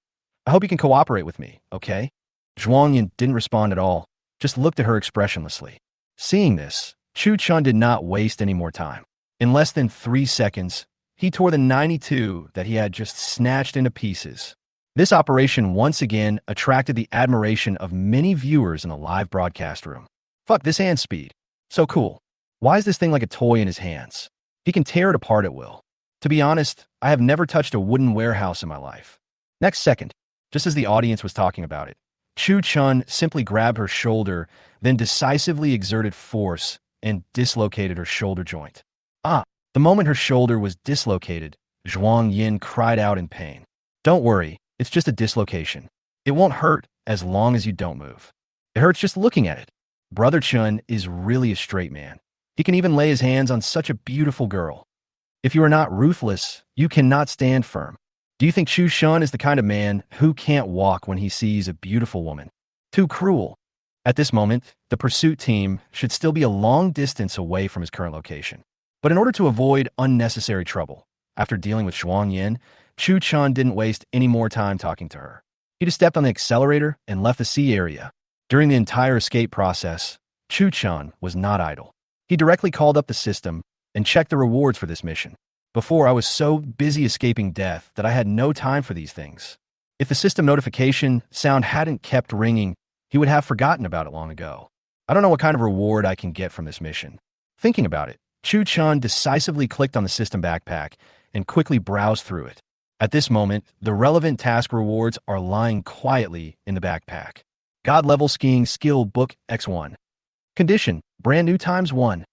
I hope you can cooperate with me, okay? Zhuang Yin didn't respond at all, just looked at her expressionlessly. Seeing this, Chu Chun did not waste any more time. In less than 3 seconds, he tore the 92 that he had just snatched into pieces. This operation once again attracted the admiration of many viewers in the live broadcast room. Fuck, this hand speed. So cool. Why is this thing like a toy in his hands? He can tear it apart at will. To be honest, I have never touched a wooden warehouse in my life. Next second, just as the audience was talking about it, Chu Chun simply grabbed her shoulder, then decisively exerted force and dislocated her shoulder joint. The moment her shoulder was dislocated, Zhuang Yin cried out in pain. Don't worry, it's just a dislocation. It won't hurt as long as you don't move. It hurts just looking at it. Brother Chun is really a straight man. He can even lay his hands on such a beautiful girl. If you are not ruthless, you cannot stand firm. Do you think Chu Chun is the kind of man who can't walk when he sees a beautiful woman? Too cruel. At this moment, the pursuit team should still be a long distance away from his current location. But in order to avoid unnecessary trouble, after dealing with Zhuang Yin, Chu Chun didn't waste any more time talking to her. He just stepped on the accelerator and left the sea area. During the entire escape process, Chu Chun was not idle. He directly called up the system and checked the rewards for this mission. Before, I was so busy escaping death that I had no time for these things. If the system notification sound hadn't kept ringing, he would have forgotten about it long ago. I don't know what kind of reward I can get from this mission. Thinking about it, Chu Chun decisively clicked on the system backpack and quickly browsed through it. At this moment, the relevant task rewards are lying quietly in the backpack. God-level skiing skill book X1. Condition, brand new ×1.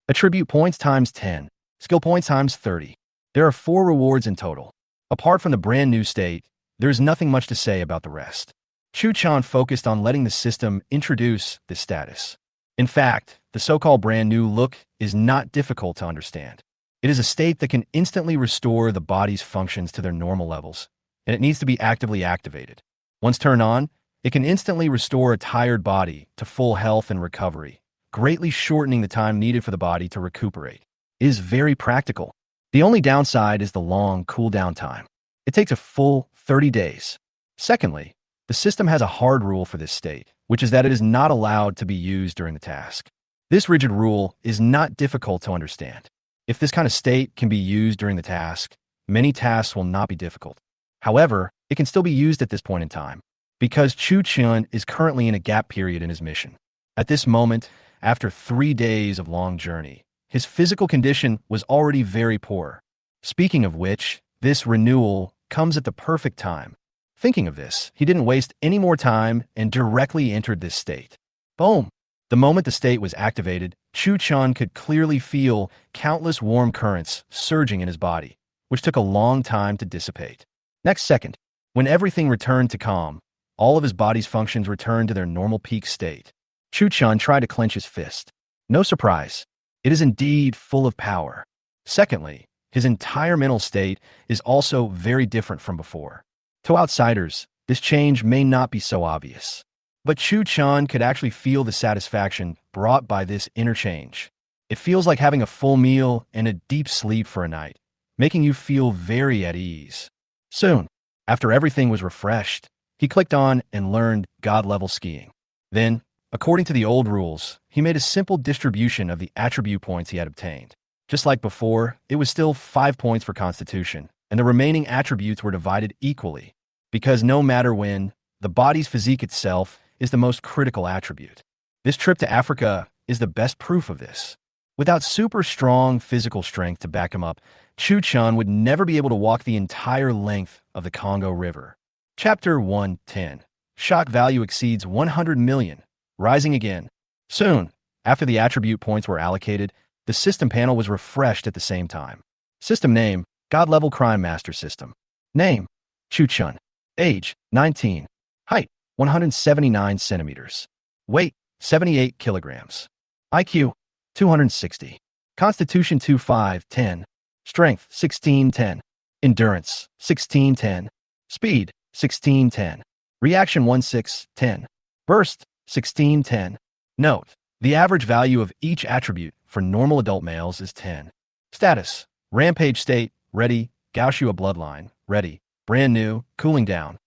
Attribute points ×10. Skill points ×30. There are 4 rewards in total. Apart from the brand new state, there's nothing much to say about the rest. Chu Chun focused on letting the system introduce this status. In fact, the so-called brand new look is not difficult to understand. It is a state that can instantly restore the body's functions to their normal levels, and it needs to be actively activated. Once turned on, it can instantly restore a tired body to full health and recovery, greatly shortening the time needed for the body to recuperate. It is very practical. The only downside is the long cool-down time. It takes a full 30 days. Secondly, the system has a hard rule for this state, which is that it is not allowed to be used during the task. This rigid rule is not difficult to understand. If this kind of state can be used during the task, many tasks will not be difficult. However, it can still be used at this point in time, because Chu Chun is currently in a gap period in his mission. At this moment, after 3 days of long journey, his physical condition was already very poor. Speaking of which, this renewal comes at the perfect time. Thinking of this, he didn't waste any more time and directly entered this state. Boom! The moment the state was activated, Chu Chun could clearly feel countless warm currents surging in his body, which took a long time to dissipate. Next second, when everything returned to calm, all of his body's functions returned to their normal peak state. Chu Chun tried to clench his fist. No surprise. It is indeed full of power. Secondly, his entire mental state is also very different from before. To outsiders, this change may not be so obvious. But Chu Chun could actually feel the satisfaction brought by this interchange. It feels like having a full meal and a deep sleep for a night, making you feel very at ease. Soon, after everything was refreshed, he clicked on and learned God-level skiing. Then, according to the old rules, he made a simple distribution of the attribute points he had obtained. Just like before, it was still 5 points for Constitution, and the remaining attributes were divided equally, because no matter when, the body's physique itself is the most critical attribute. This trip to Africa is the best proof of this. Without super strong physical strength to back him up, Chu Chun would never be able to walk the entire length of the Congo River. Chapter 110. Shock value exceeds 100 million, rising again. Soon, after the attribute points were allocated, the system panel was refreshed at the same time. System name, God-level Crime Master System. Name, Chu Chun. Age, 19. Height, 179 centimeters. Weight, 78 kilograms. IQ, 260. Constitution 2510. Strength, 1610. Endurance, 1610. Speed, 1610. Reaction 1610. Burst, 1610. Note, the average value of each attribute for normal adult males is 10. Status, Rampage state, ready. Gaoshua bloodline, ready. Brand new, cooling down.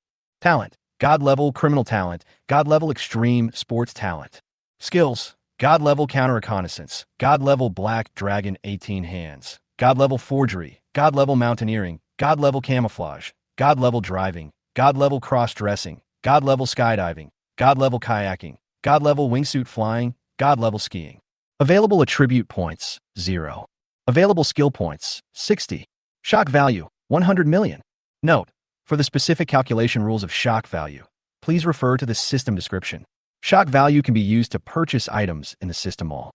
Talent, God-level criminal talent, God-level extreme sports talent. Skills, God-level counter-reconnaissance, God-level black dragon 18 hands, God-level forgery, God-level mountaineering, God-level camouflage, God-level driving, God-level cross-dressing, God-level skydiving, God-level kayaking, God-level wingsuit flying, God-level skiing. Available attribute points, 0. Available skill points, 60. Shock value, 100 million. Note, for the specific calculation rules of shock value, please refer to the system description. Shock value can be used to purchase items in the system mall.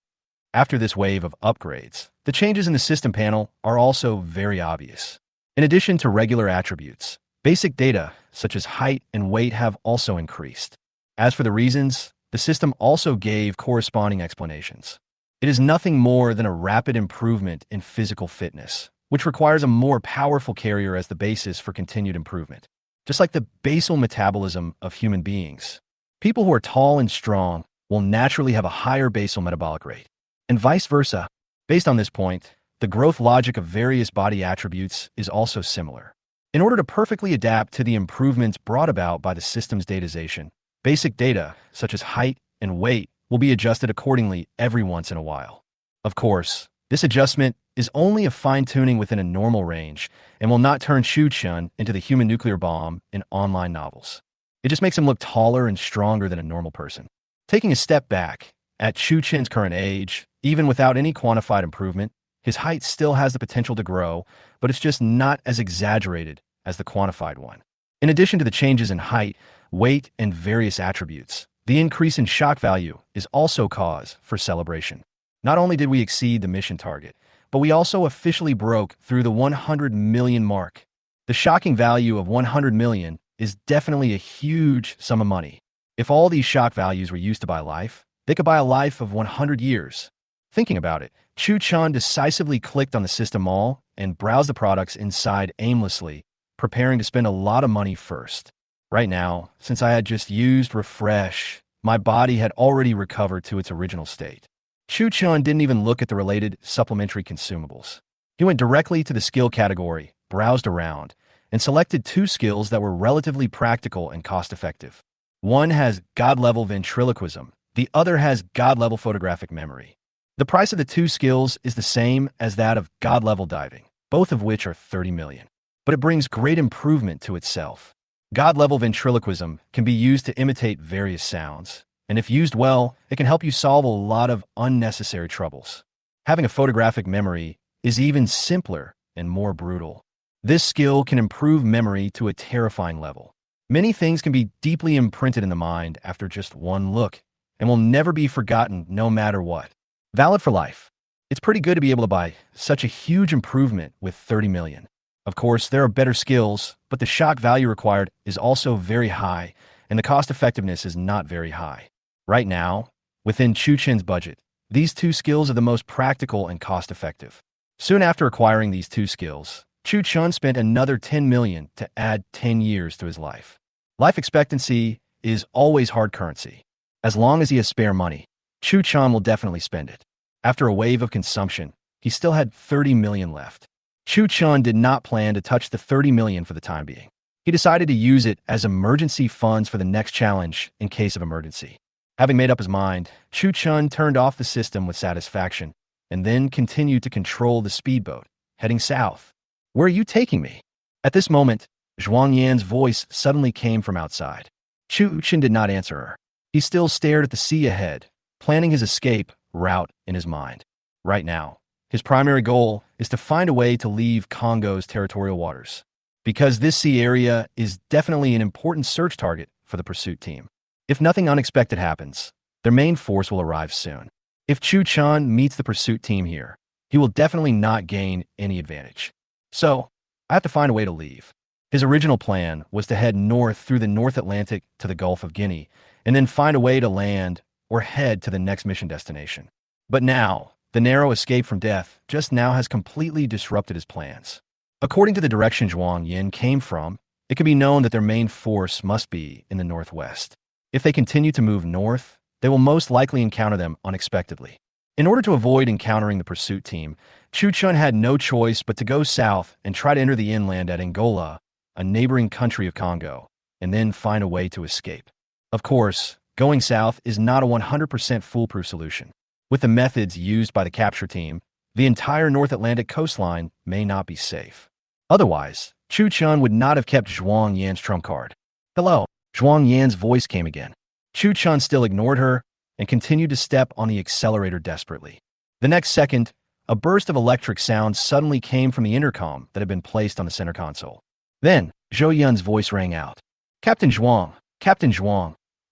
After this wave of upgrades, the changes in the system panel are also very obvious. In addition to regular attributes, basic data such as height and weight have also increased. As for the reasons, the system also gave corresponding explanations. It is nothing more than a rapid improvement in physical fitness, which requires a more powerful carrier as the basis for continued improvement. Just like the basal metabolism of human beings, people who are tall and strong will naturally have a higher basal metabolic rate, and vice versa. Based on this point, the growth logic of various body attributes is also similar. In order to perfectly adapt to the improvements brought about by the system's datization, basic data, such as height and weight, will be adjusted accordingly every once in a while. Of course, this adjustment is only a fine-tuning within a normal range and will not turn Chu Chun into the human nuclear bomb in online novels. It just makes him look taller and stronger than a normal person. Taking a step back, at Chu Chen's current age, even without any quantified improvement, his height still has the potential to grow, but it's just not as exaggerated as the quantified one. In addition to the changes in height, weight, and various attributes, the increase in shock value is also cause for celebration. Not only did we exceed the mission target, but we also officially broke through the 100 million mark. The shocking value of 100 million is definitely a huge sum of money. If all these shock values were used to buy life, they could buy a life of 100 years. Thinking about it, Chu Chun decisively clicked on the system mall and browsed the products inside aimlessly, preparing to spend a lot of money first. Right now, since I had just used refresh, my body had already recovered to its original state. Chu Chun didn't even look at the related supplementary consumables. He went directly to the skill category, browsed around, and selected two skills that were relatively practical and cost-effective. One has God-level ventriloquism, the other has God-level photographic memory. The price of the two skills is the same as that of God-level diving, both of which are 30 million. But it brings great improvement to itself. God-level ventriloquism can be used to imitate various sounds, and if used well, it can help you solve a lot of unnecessary troubles. Having a photographic memory is even simpler and more brutal. This skill can improve memory to a terrifying level. Many things can be deeply imprinted in the mind after just one look, and will never be forgotten no matter what. Valid for life. It's pretty good to be able to buy such a huge improvement with 30 million. Of course, there are better skills, but the shock value required is also very high, and the cost effectiveness is not very high. Right now, within Chu Chen's budget, these two skills are the most practical and cost effective. Soon after acquiring these two skills, Chu Chun spent another 10 million to add 10 years to his life. Life expectancy is always hard currency. As long as he has spare money, Chu Chun will definitely spend it. After a wave of consumption, he still had 30 million left. Chu Chun did not plan to touch the 30 million for the time being. He decided to use it as emergency funds for the next challenge in case of emergency. Having made up his mind, Chu Chun turned off the system with satisfaction and then continued to control the speedboat, heading south. "Where are you taking me?" At this moment, Zhuang Yan's voice suddenly came from outside. Chu Chen did not answer her. He still stared at the sea ahead, planning his escape route in his mind. Right now, his primary goal is to find a way to leave Congo's territorial waters, because this sea area is definitely an important search target for the pursuit team. If nothing unexpected happens, their main force will arrive soon. If Chu Chun meets the pursuit team here, he will definitely not gain any advantage. So, I have to find a way to leave. His original plan was to head north through the North Atlantic to the Gulf of Guinea, and then find a way to land or head to the next mission destination. But now, the narrow escape from death just now has completely disrupted his plans. According to the direction Zhuang Yin came from, it can be known that their main force must be in the northwest. If they continue to move north, they will most likely encounter them unexpectedly. In order to avoid encountering the pursuit team, Chu Chun had no choice but to go south and try to enter the inland at Angola, a neighboring country of Congo, and then find a way to escape. Of course, going south is not a 100% foolproof solution. With the methods used by the capture team, the entire North Atlantic coastline may not be safe. Otherwise, Chu Chun would not have kept Zhuang Yan's trump card. "Hello." Zhuang Yan's voice came again. Chu Chun still ignored her and continued to step on the accelerator desperately. The next second, a burst of electric sound suddenly came from the intercom that had been placed on the center console. Then, Zhou Yun's voice rang out. Captain Zhuang,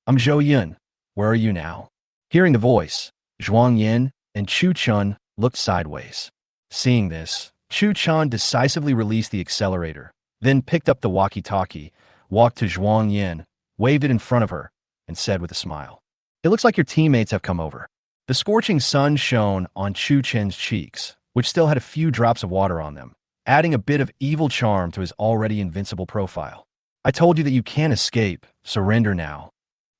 I'm Zhou Yun. Where are you now?" Hearing the voice, Zhuang Yin and Chu Chun looked sideways. Seeing this, Chu Chun decisively released the accelerator, then picked up the walkie-talkie, walked to Zhuang Yin, waved it in front of her, and said with a smile, "It looks like your teammates have come over." The scorching sun shone on Chu Chen's cheeks, which still had a few drops of water on them, adding a bit of evil charm to his already invincible profile. "I told you that you can't escape. Surrender now."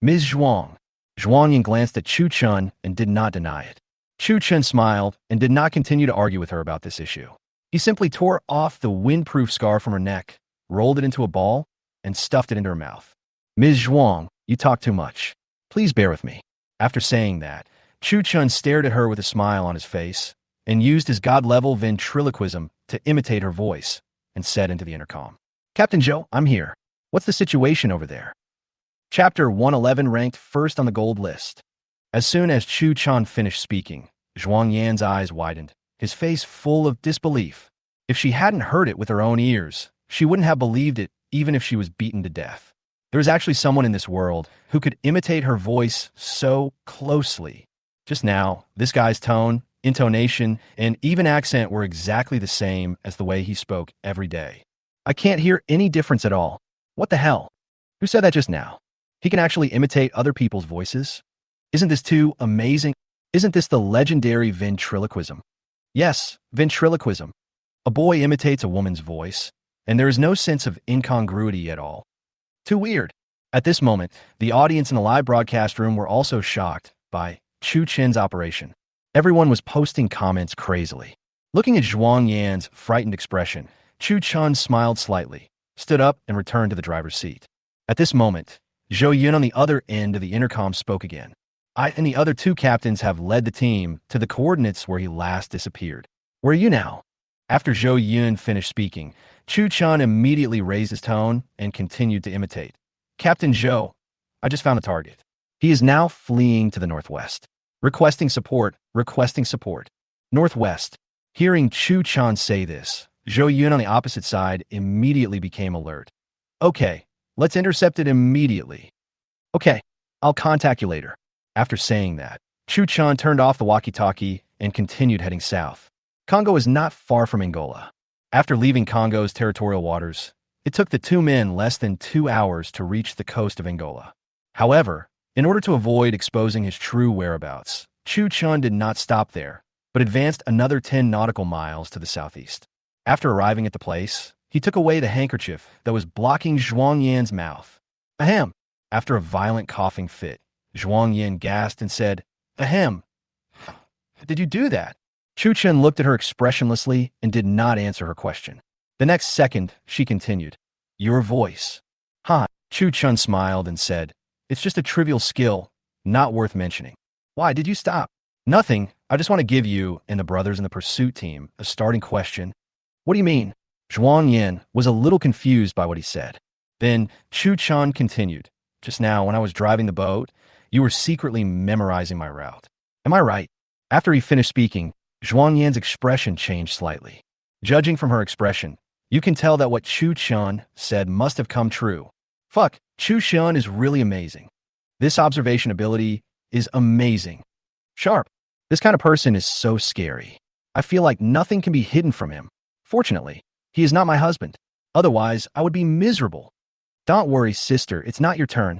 "Ms. Zhuang." Zhuang Yin glanced at Chu Chun and did not deny it. Chu Chun smiled and did not continue to argue with her about this issue. He simply tore off the windproof scarf from her neck, rolled it into a ball, and stuffed it into her mouth. "Ms. Zhuang, you talk too much. Please bear with me." After saying that, Chu Chun stared at her with a smile on his face and used his god-level ventriloquism to imitate her voice and said into the intercom, "Captain Zhou, I'm here. What's the situation over there?" Chapter 111 ranked first on the gold list. As soon as Chu Chun finished speaking, Zhuang Yan's eyes widened, his face full of disbelief. If she hadn't heard it with her own ears, she wouldn't have believed it even if she was beaten to death. There was actually someone in this world who could imitate her voice so closely. Just now, this guy's tone, intonation, and even accent were exactly the same as the way he spoke every day. "I can't hear any difference at all. What the hell? Who said that just now? He can actually imitate other people's voices? Isn't this too amazing?" Isn't this the legendary ventriloquism? Yes, ventriloquism. A boy imitates a woman's voice, and there is no sense of incongruity at all. Too weird. At this moment, the audience in the live broadcast room were also shocked by Chu Chen's operation. Everyone was posting comments crazily. Looking at Zhuang Yan's frightened expression, Chu Chun smiled slightly, stood up, and returned to the driver's seat. At this moment, Zhou Yun on the other end of the intercom spoke again. I and the other two captains have led the team to the coordinates where he last disappeared. Where are you now? After Zhou Yun finished speaking, Chu Chun immediately raised his tone and continued to imitate. Captain Zhou, I just found a target. He is now fleeing to the northwest. Requesting support, requesting support. Northwest. Hearing Chu Chun say this, Zhou Yun on the opposite side immediately became alert. Okay, let's intercept it immediately. Okay, I'll contact you later. After saying that, Chu Chun turned off the walkie-talkie and continued heading south. Congo is not far from Angola. After leaving Congo's territorial waters, it took the two men less than 2 hours to reach the coast of Angola. However, in order to avoid exposing his true whereabouts, Chu Chun did not stop there, but advanced another 10 nautical miles to the southeast. After arriving at the place, he took away the handkerchief that was blocking Zhuang Yan's mouth. Ahem! After a violent coughing fit, Zhuang Yan gasped and said, Ahem! Did you do that? Chu Chen looked at her expressionlessly and did not answer her question. The next second, she continued, Your voice. Huh? Chu Chun smiled and said, It's just a trivial skill, not worth mentioning. Why did you stop? Nothing. I just want to give you and the brothers in the pursuit team a starting question. What do you mean? Zhuang Yan was a little confused by what he said. Then Chu Chun continued, Just now when I was driving the boat, you were secretly memorizing my route. Am I right? After he finished speaking, Zhuang Yan's expression changed slightly. Judging from her expression, you can tell that what Chu Chun said must have come true. Fuck, Chu Chun is really amazing. This observation ability is amazing. Sharp. This kind of person is so scary. I feel like nothing can be hidden from him. Fortunately, he is not my husband. Otherwise, I would be miserable. Don't worry, sister, it's not your turn.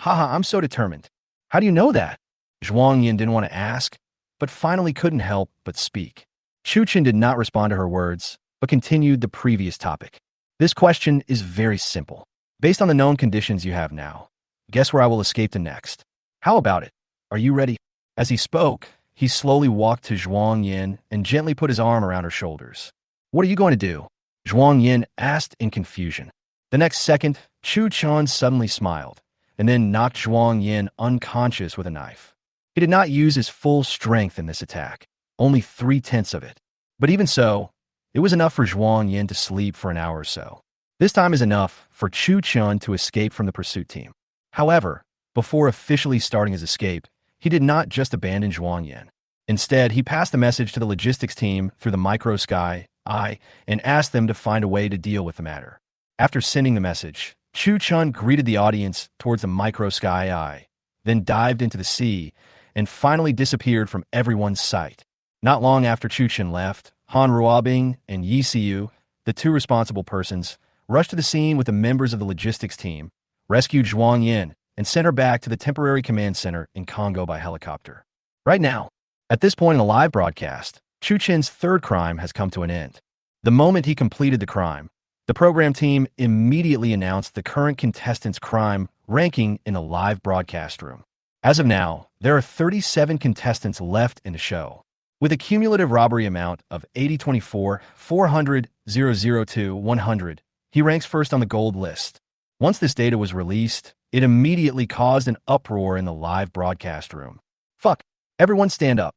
Haha, I'm so determined. How do you know that? Zhuang Yan didn't want to ask, but finally couldn't help but speak. Chu Chen did not respond to her words, but continued the previous topic. This question is very simple. Based on the known conditions you have now, guess where I will escape to next? How about it? Are you ready? As he spoke, he slowly walked to Zhuang Yan and gently put his arm around her shoulders. What are you going to do? Zhuang Yan asked in confusion. The next second, Chu Chun suddenly smiled, and then knocked Zhuang Yan unconscious with a knife. He did not use his full strength in this attack, only 3/10 of it. But even so, it was enough for Zhuang Yan to sleep for an hour or so. This time is enough for Chu Chun to escape from the pursuit team. However, before officially starting his escape, he did not just abandon Zhuang Yan. Instead, he passed the message to the logistics team through the micro sky eye and asked them to find a way to deal with the matter. After sending the message, Chu Chun greeted the audience towards the micro sky eye, then dived into the sea, and finally disappeared from everyone's sight. Not long after Chu Chen left, Han Ruobing and Yi Siyu, the two responsible persons, rushed to the scene with the members of the logistics team, rescued Zhuang Yan, and sent her back to the temporary command center in Congo by helicopter. Right now, at this point in the live broadcast, Chu Chen's third crime has come to an end. The moment he completed the crime, the program team immediately announced the current contestants' crime ranking in the live broadcast room. As of now, there are 37 contestants left in the show. With a cumulative robbery amount of 8024, 400, 002, 100, he ranks first on the gold list. Once this data was released, it immediately caused an uproar in the live broadcast room. Fuck, everyone stand up.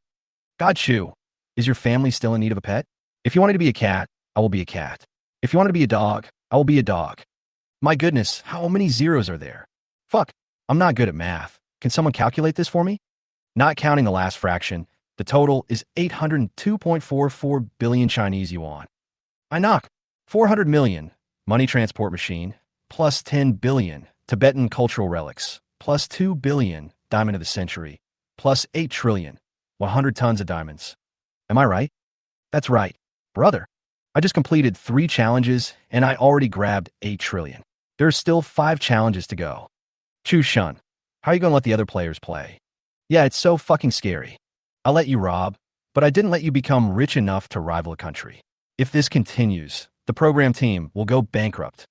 God Chu, is your family still in need of a pet? If you wanted to be a cat, I will be a cat. If you wanted to be a dog, I will be a dog. My goodness, how many zeros are there? Fuck, I'm not good at math. Can someone calculate this for me? Not counting the last fraction, the total is 802.44 billion Chinese yuan. I knock 400 million, money transport machine, plus 10 billion, Tibetan cultural relics, plus 2 billion, diamond of the century, plus 8 trillion, 100 tons of diamonds. Am I right? That's right, brother. I just completed 3 challenges and I already grabbed 8 trillion. There's still 5 challenges to go. Chu Chun, how are you going to let the other players play? Yeah, it's so fucking scary. I'll let you rob, but I didn't let you become rich enough to rival a country. If this continues, the program team will go bankrupt.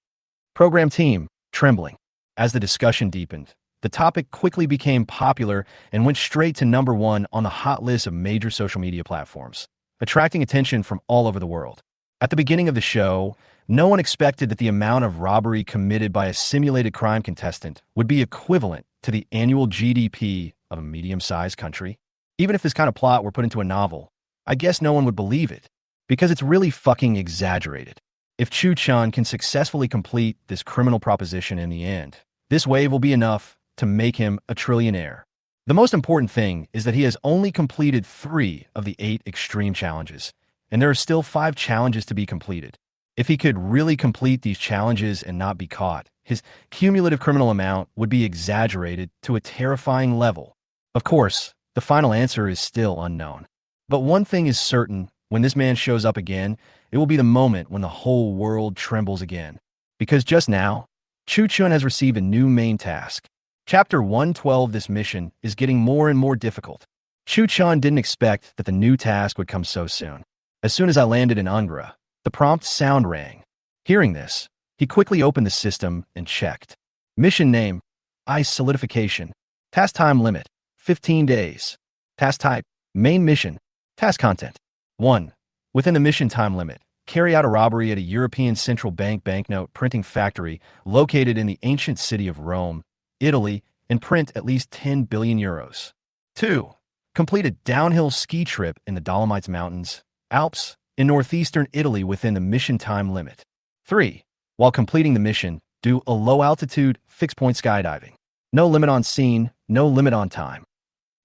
Program team, trembling. As the discussion deepened, the topic quickly became popular and went straight to #1 on the hot list of major social media platforms, attracting attention from all over the world. At the beginning of the show, no one expected that the amount of robbery committed by a simulated crime contestant would be equivalent to the annual GDP of a medium-sized country. Even if this kind of plot were put into a novel, I guess no one would believe it, because it's really fucking exaggerated. If Chu Chun can successfully complete this criminal proposition in the end, this wave will be enough to make him a trillionaire. The most important thing is that he has only completed 3 of the 8 extreme challenges, and there are still 5 challenges to be completed. If he could really complete these challenges and not be caught, his cumulative criminal amount would be exaggerated to a terrifying level. Of course, the final answer is still unknown. But one thing is certain: when this man shows up again, it will be the moment when the whole world trembles again. Because just now, Chu Chun has received a new main task. Chapter 112. This mission is getting more and more difficult. Chu Chun didn't expect that the new task would come so soon. As soon as I landed in Ungra, the prompt sound rang. Hearing this, he quickly opened the system and checked. Mission name: Ice Solidification. Task time limit: 15 days. Task type: Main mission. Task content: 1. Within the mission time limit, carry out a robbery at a European Central Bank banknote printing factory located in the ancient city of Rome, Italy, and print at least 10 billion euros. 2. Complete a downhill ski trip in the Dolomites Mountains, Alps, in northeastern Italy within the mission time limit. 3. While completing the mission, do a low-altitude, fixed-point skydiving. No limit on scene, no limit on time.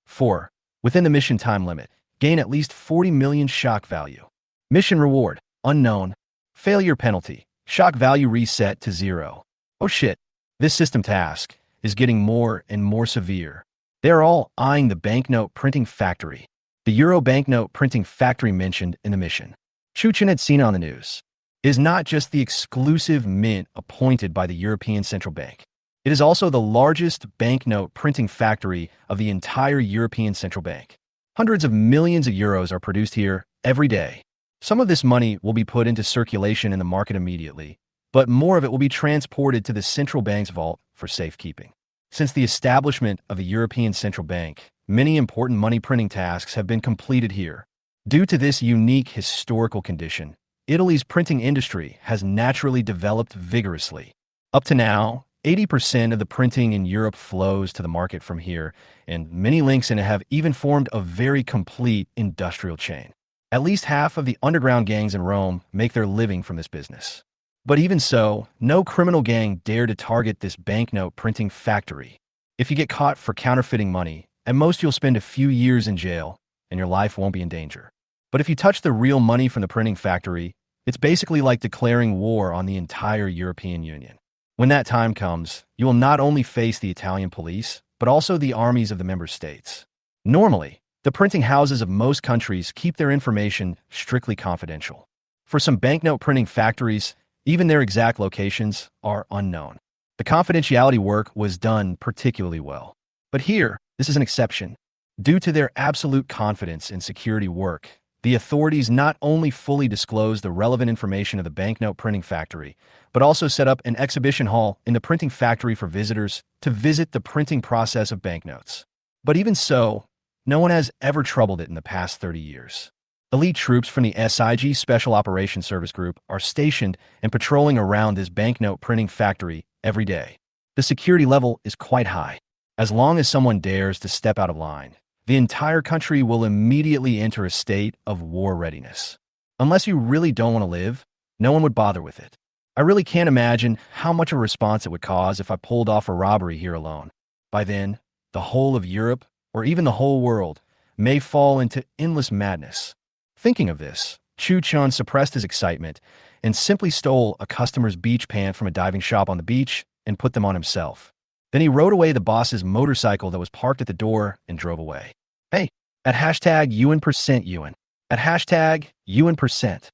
4. Within the mission time limit, gain at least 40 million shock value. Mission reward: unknown. Failure penalty: shock value reset to 0. Oh shit. This system task is getting more and more severe. They are all eyeing the banknote printing factory. The Euro banknote printing factory mentioned in the mission, Chu Chen had seen it on the news, is not just the exclusive mint appointed by the European Central Bank. It is also the largest banknote printing factory of the entire European Central Bank. Hundreds of millions of euros are produced here every day. Some of this money will be put into circulation in the market immediately, but more of it will be transported to the central bank's vault for safekeeping. Since the establishment of the European Central Bank, many important money printing tasks have been completed here. Due to this unique historical condition, Italy's printing industry has naturally developed vigorously. Up to now, 80% of the printing in Europe flows to the market from here, and many links in it have even formed a very complete industrial chain. At least half of the underground gangs in Rome make their living from this business. But even so, no criminal gang dare to target this banknote printing factory. If you get caught for counterfeiting money, at most you'll spend a few years in jail, and your life won't be in danger. But if you touch the real money from the printing factory, it's basically like declaring war on the entire European Union. When that time comes, you will not only face the Italian police, but also the armies of the member states. Normally, the printing houses of most countries keep their information strictly confidential. For some banknote printing factories, even their exact locations are unknown. The confidentiality work was done particularly well. But here, this is an exception. Due to their absolute confidence in security work, the authorities not only fully disclose the relevant information of the banknote printing factory, but also set up an exhibition hall in the printing factory for visitors to visit the printing process of banknotes. But even so, no one has ever troubled it in the past 30 years. Elite troops from the SIG Special Operations Service Group are stationed and patrolling around this banknote printing factory every day. The security level is quite high. As long as someone dares to step out of line, the entire country will immediately enter a state of war readiness. Unless you really don't want to live, no one would bother with it. I really can't imagine how much of a response it would cause if I pulled off a robbery here alone. By then, the whole of Europe, or even the whole world, may fall into endless madness. Thinking of this, Chu Chun suppressed his excitement and simply stole a customer's beach pant from a diving shop on the beach and put them on himself. Then he rode away the boss's motorcycle that was parked at the door and drove away. Hey, at hashtag UN%. At hashtag UN%.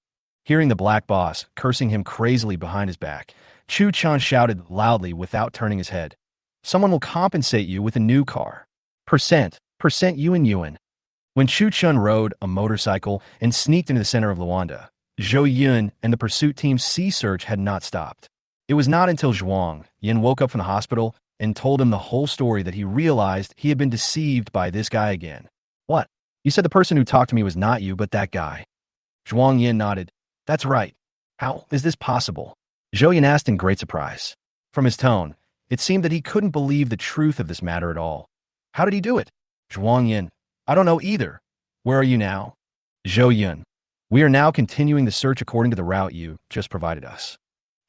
Hearing the black boss cursing him crazily behind his back, Chu Chun shouted loudly without turning his head. Someone will compensate you with a new car. Percent UN. When Chu Chun rode a motorcycle and sneaked into the center of Luanda, Zhou Yun and the pursuit team's sea search had not stopped. It was not until Zhuang Yin woke up from the hospital and told him the whole story that he realized he had been deceived by this guy again. What? You said the person who talked to me was not you, but that guy. Zhuang Yin nodded. That's right. How is this possible? Zhou Yin asked in great surprise. From his tone, it seemed that he couldn't believe the truth of this matter at all. How did he do it? Zhuang Yin. I don't know either. Where are you now? Zhou Yun. We are now continuing the search according to the route you just provided us.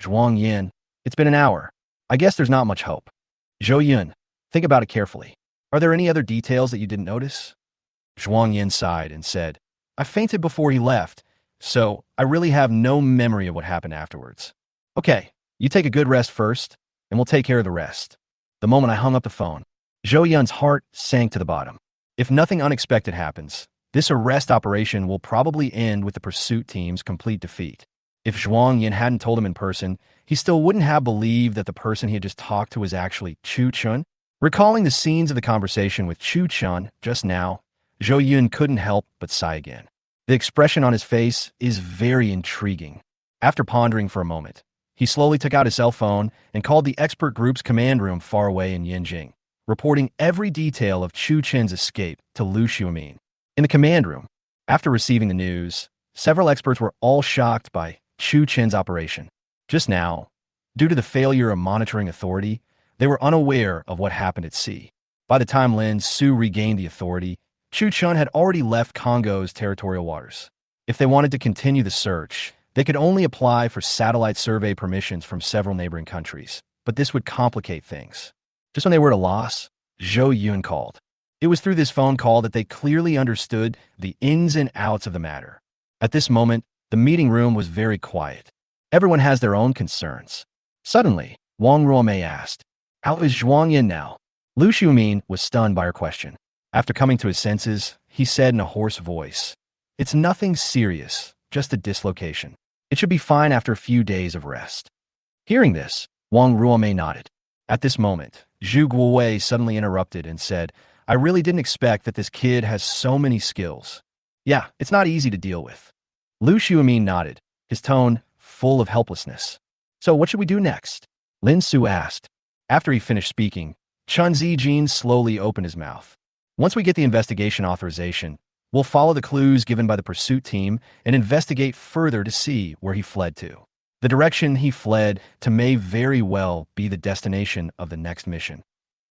Zhuang Yin. It's been an hour. I guess there's not much hope. Zhou Yun. Think about it carefully. Are there any other details that you didn't notice? Zhuang Yin sighed and said, I fainted before he left, so I really have no memory of what happened afterwards. Okay, you take a good rest first, and we'll take care of the rest. The moment I hung up the phone, Zhou Yun's heart sank to the bottom. If nothing unexpected happens, this arrest operation will probably end with the pursuit team's complete defeat. If Zhuang Yin hadn't told him in person, he still wouldn't have believed that the person he had just talked to was actually Chu Chun. Recalling the scenes of the conversation with Chu Chun just now, Zhou Yun couldn't help but sigh again. The expression on his face is very intriguing. After pondering for a moment, he slowly took out his cell phone and called the expert group's command room far away in Yinjing, reporting every detail of Chu Chen's escape to Lu Xiumin. In the command room, after receiving the news, several experts were all shocked by Chu Chen's operation. Just now, due to the failure of monitoring authority, they were unaware of what happened at sea. By the time Lin Su regained the authority, Chu Chun had already left Congo's territorial waters. If they wanted to continue the search, they could only apply for satellite survey permissions from several neighboring countries, but this would complicate things. Just when they were at a loss, Zhou Yun called. It was through this phone call that they clearly understood the ins and outs of the matter. At this moment, the meeting room was very quiet. Everyone has their own concerns. Suddenly, Wang Ruomei asked, How is Zhuang Yin now? Lu Xiumin was stunned by her question. After coming to his senses, he said in a hoarse voice, It's nothing serious, just a dislocation. It should be fine after a few days of rest. Hearing this, Wang Ruomei nodded. At this moment, Zhu Guowei suddenly interrupted and said, I really didn't expect that this kid has so many skills. Yeah, it's not easy to deal with. Lu Xiumin nodded, his tone full of helplessness. So what should we do next? Lin Su asked. After he finished speaking, Chun Zijin slowly opened his mouth. Once we get the investigation authorization, we'll follow the clues given by the pursuit team and investigate further to see where he fled to. The direction he fled to may very well be the destination of the next mission.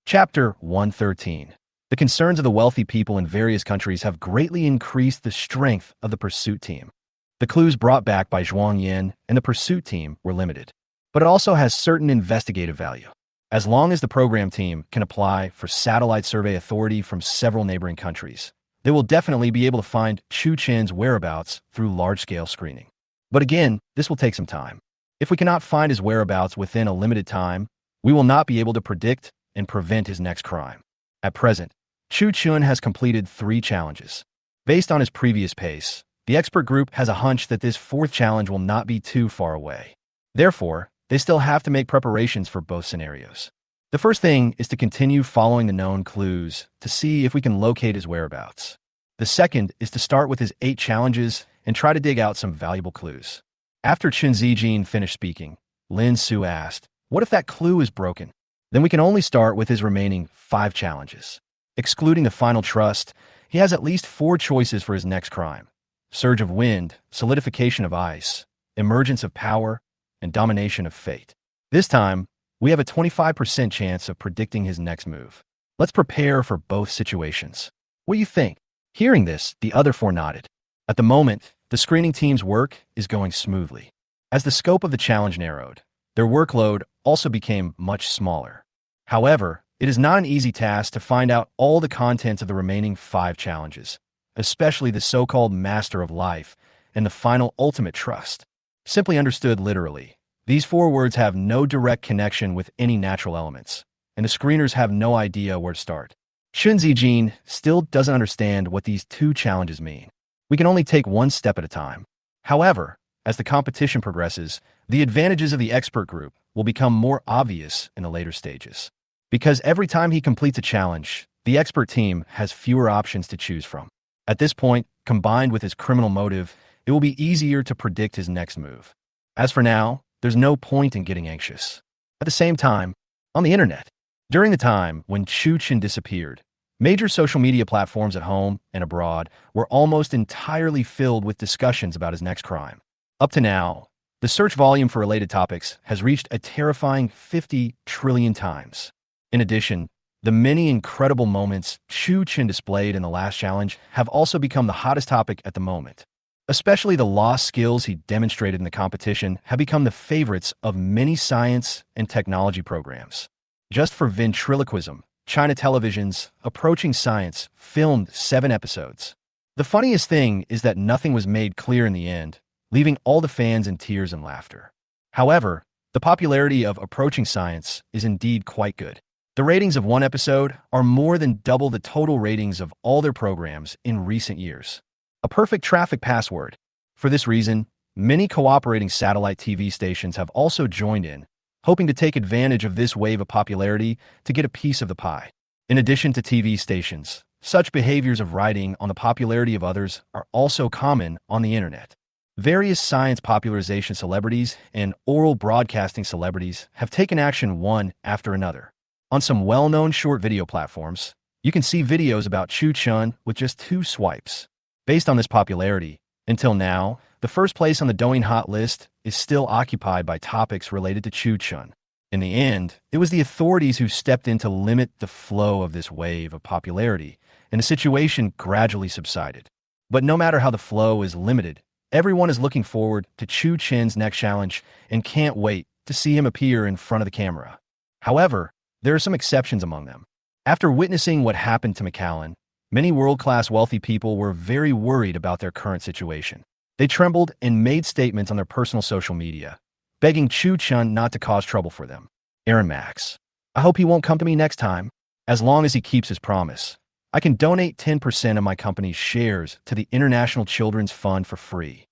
Chapter 113. The concerns of the wealthy people in various countries have greatly increased the strength of the pursuit team. The clues brought back by Zhuang Yin and the pursuit team were limited, but it also has certain investigative value. As long as the program team can apply for satellite survey authority from several neighboring countries, they will definitely be able to find Chu Chen's whereabouts through large-scale screening. But again, this will take some time. If we cannot find his whereabouts within a limited time, we will not be able to predict and prevent his next crime. At present, Chu Chun has completed 3 challenges. Based on his previous pace, the expert group has a hunch that this 4th challenge will not be too far away. Therefore, they still have to make preparations for both scenarios. The first thing is to continue following the known clues to see if we can locate his whereabouts. The second is to start with his 8 challenges and try to dig out some valuable clues. After Chun Zijin finished speaking, Lin Su asked, What if that clue is broken? Then we can only start with his remaining 5 challenges. Excluding the final trust, he has at least 4 choices for his next crime. Surge of wind, solidification of ice, emergence of power, and domination of fate. This time, we have a 25% chance of predicting his next move. Let's prepare for both situations. What do you think? Hearing this, the other 4 nodded. At the moment, the screening team's work is going smoothly. As the scope of the challenge narrowed, their workload also became much smaller. However, it is not an easy task to find out all the contents of the remaining 5 challenges, especially the so-called Master of Life and the final Ultimate Trust. Simply understood literally, these 4 words have no direct connection with any natural elements, and the screeners have no idea where to start. Chun Zijin still doesn't understand what these 2 challenges mean. We can only take one step at a time. However, as the competition progresses, the advantages of the expert group will become more obvious in the later stages. Because every time he completes a challenge, the expert team has fewer options to choose from. At this point, combined with his criminal motive, it will be easier to predict his next move. As for now, there's no point in getting anxious. At the same time, on the internet, during the time when Chu Chen disappeared, major social media platforms at home and abroad were almost entirely filled with discussions about his next crime. Up to now, the search volume for related topics has reached a terrifying 50 trillion times. In addition, the many incredible moments Chu Chen displayed in the last challenge have also become the hottest topic at the moment. Especially the lost skills he demonstrated in the competition have become the favorites of many science and technology programs. Just for ventriloquism, China Television's Approaching Science filmed 7 episodes. The funniest thing is that nothing was made clear in the end, leaving all the fans in tears and laughter. However, the popularity of Approaching Science is indeed quite good. The ratings of one episode are more than double the total ratings of all their programs in recent years. A perfect traffic password. For this reason, many cooperating satellite TV stations have also joined in, hoping to take advantage of this wave of popularity to get a piece of the pie. In addition to TV stations, such behaviors of riding on the popularity of others are also common on the internet. Various science popularization celebrities and oral broadcasting celebrities have taken action one after another. On some well-known short video platforms, you can see videos about Chu Chun with just 2 swipes. Based on this popularity, until now, the first place on the Douyin Hot list is still occupied by topics related to Chu Chun. In the end, it was the authorities who stepped in to limit the flow of this wave of popularity, and the situation gradually subsided. But no matter how the flow is limited, everyone is looking forward to Chu Chen's next challenge and can't wait to see him appear in front of the camera. However, there are some exceptions among them. After witnessing what happened to McAllen, many world-class wealthy people were very worried about their current situation. They trembled and made statements on their personal social media, begging Chu Chun not to cause trouble for them. Aaron Max. I hope he won't come to me next time. As long as he keeps his promise, I can donate 10% of my company's shares to the International Children's Fund for free.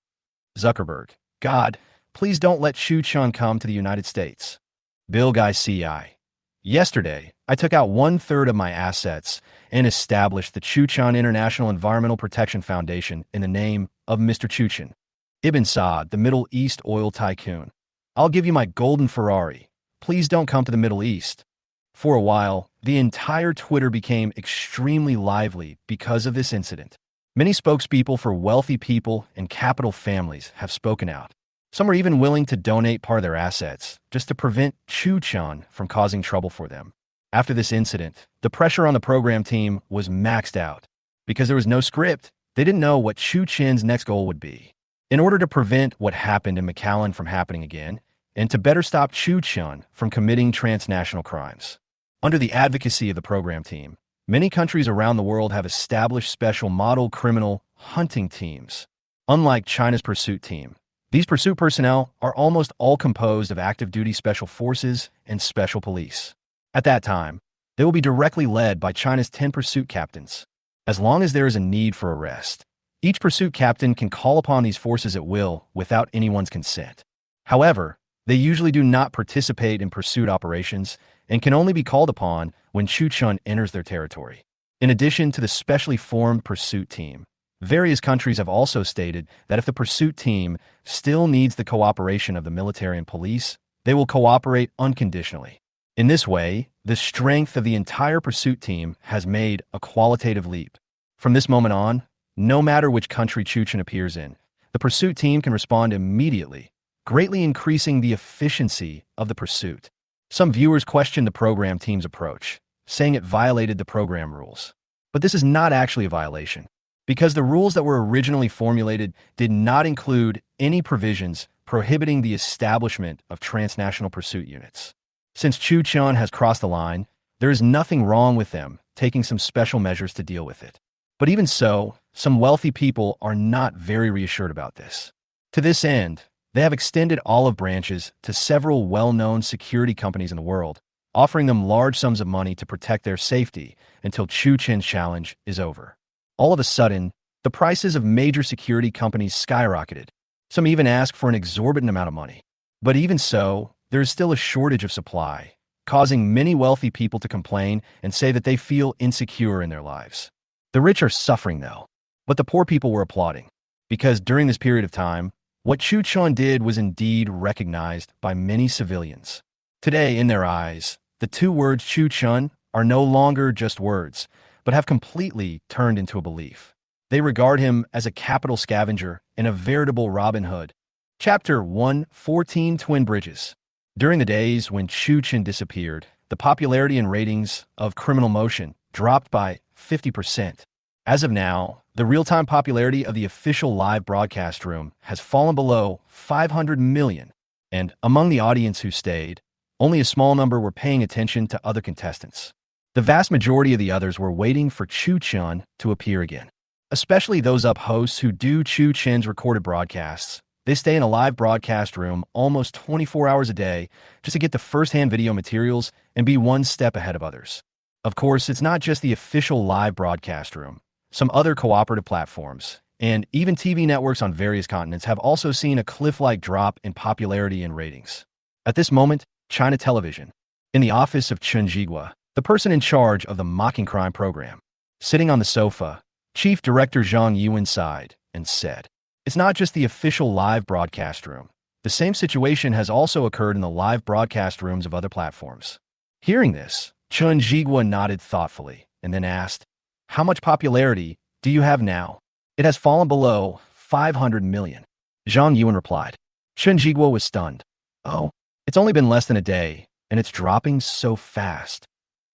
Zuckerberg. God, please don't let Chu Chun come to the United States. Bill Guy CI. Yesterday, I took out 1/3 of my assets and established the Chu Chun International Environmental Protection Foundation in the name of Mr. Chu Chen. Ibn Saud, the Middle East oil tycoon. I'll give you my golden Ferrari. Please don't come to the Middle East. For a while, the entire Twitter became extremely lively because of this incident. Many spokespeople for wealthy people and capital families have spoken out. Some are even willing to donate part of their assets just to prevent Chu Chun from causing trouble for them. After this incident, the pressure on the program team was maxed out. Because there was no script, they didn't know what Chu Chen's next goal would be. In order to prevent what happened in McAllen from happening again, and to better stop Chu Chun from committing transnational crimes. Under the advocacy of the program team, many countries around the world have established special model criminal hunting teams. Unlike China's pursuit team, these pursuit personnel are almost all composed of active duty special forces and special police. At that time, they will be directly led by China's 10 pursuit captains. As long as there is a need for arrest, each pursuit captain can call upon these forces at will without anyone's consent. However, they usually do not participate in pursuit operations and can only be called upon when Chu Chun enters their territory. In addition to the specially formed pursuit team, various countries have also stated that if the pursuit team still needs the cooperation of the military and police, they will cooperate unconditionally. In this way, the strength of the entire pursuit team has made a qualitative leap. From this moment on, no matter which country Chu Chun appears in, the pursuit team can respond immediately, greatly increasing the efficiency of the pursuit. Some viewers questioned the program team's approach, saying it violated the program rules. But this is not actually a violation, because the rules that were originally formulated did not include any provisions prohibiting the establishment of transnational pursuit units. Since Chu Chun has crossed the line, there is nothing wrong with them taking some special measures to deal with it. But even so, some wealthy people are not very reassured about this. To this end, they have extended olive branches to several well-known security companies in the world, offering them large sums of money to protect their safety until Chu Chen's challenge is over. All of a sudden, the prices of major security companies skyrocketed. Some even asked for an exorbitant amount of money. But even so, there is still a shortage of supply, causing many wealthy people to complain and say that they feel insecure in their lives. The rich are suffering, though. But the poor people were applauding, because during this period of time, what Chu Chun did was indeed recognized by many civilians. Today, in their eyes, the two words Chu Chun are no longer just words, but have completely turned into a belief. They regard him as a capital scavenger and a veritable Robin Hood. Chapter 1:14 Twin Bridges. During the days when Chu Chen disappeared, the popularity and ratings of Criminal Motion dropped by 50%. As of now, the real-time popularity of the official live broadcast room has fallen below 500 million, and among the audience who stayed, only a small number were paying attention to other contestants. The vast majority of the others were waiting for Chu Chun to appear again, especially those hosts who do Chu Chen's recorded broadcasts. They stay in a live broadcast room almost 24 hours a day just to get the first-hand video materials and be one step ahead of others. Of course, it's not just the official live broadcast room. Some other cooperative platforms, and even TV networks on various continents have also seen a cliff-like drop in popularity and ratings. At this moment, China Television, in the office of Chen Jigua, the person in charge of the mocking crime program, sitting on the sofa, Chief Director Zhang Yuan sighed and said, "It's not just the official live broadcast room. The same situation has also occurred in the live broadcast rooms of other platforms." Hearing this, Chen Jigua nodded thoughtfully and then asked, "How much popularity do you have now?" "It has fallen below 500 million. Zhang Yuan replied. Chen Jigua was stunned. "Oh, it's only been less than a day, and it's dropping so fast."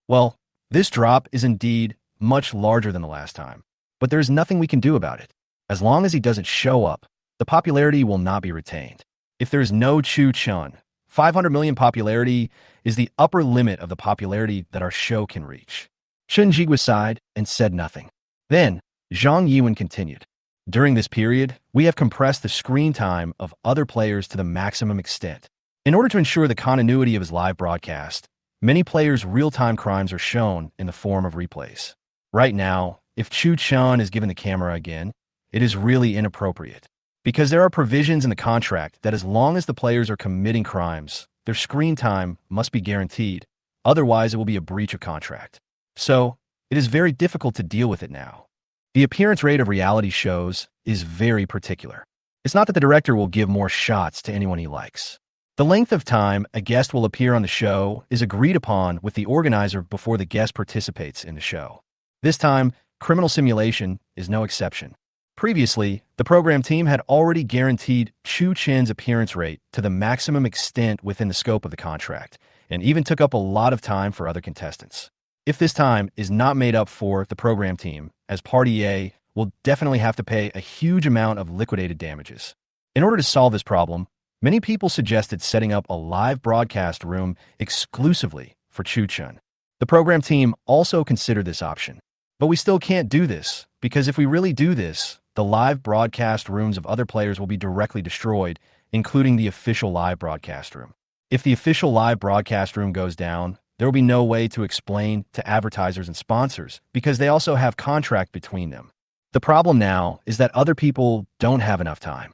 "Well, this drop is indeed much larger than the last time, but there's nothing we can do about it. As long as he doesn't show up, the popularity will not be retained. If there's no Chu Chun, 500 million popularity is the upper limit of the popularity that our show can reach." Chen Jigua sighed and said nothing. Then, Zhang Yuan continued. "During this period, we have compressed the screen time of other players to the maximum extent. In order to ensure the continuity of his live broadcast, many players' real-time crimes are shown in the form of replays. Right now, if Chu Chun is given the camera again, it is really inappropriate, because there are provisions in the contract that as long as the players are committing crimes, their screen time must be guaranteed, otherwise it will be a breach of contract. So, it is very difficult to deal with it now. The appearance rate of reality shows is very particular. It's not that the director will give more shots to anyone he likes. The length of time a guest will appear on the show is agreed upon with the organizer before the guest participates in the show. This time, Criminal Simulation is no exception. Previously, the program team had already guaranteed Chu Chen's appearance rate to the maximum extent within the scope of the contract, and even took up a lot of time for other contestants. If this time is not made up for, the program team, as Party A, will definitely have to pay a huge amount of liquidated damages. In order to solve this problem, many people suggested setting up a live broadcast room exclusively for Chu Chun. The program team also considered this option. But we still can't do this, because if we really do this, the live broadcast rooms of other players will be directly destroyed, including the official live broadcast room. If the official live broadcast room goes down, there will be no way to explain to advertisers and sponsors, because they also have contract between them. The problem now is that other people don't have enough time.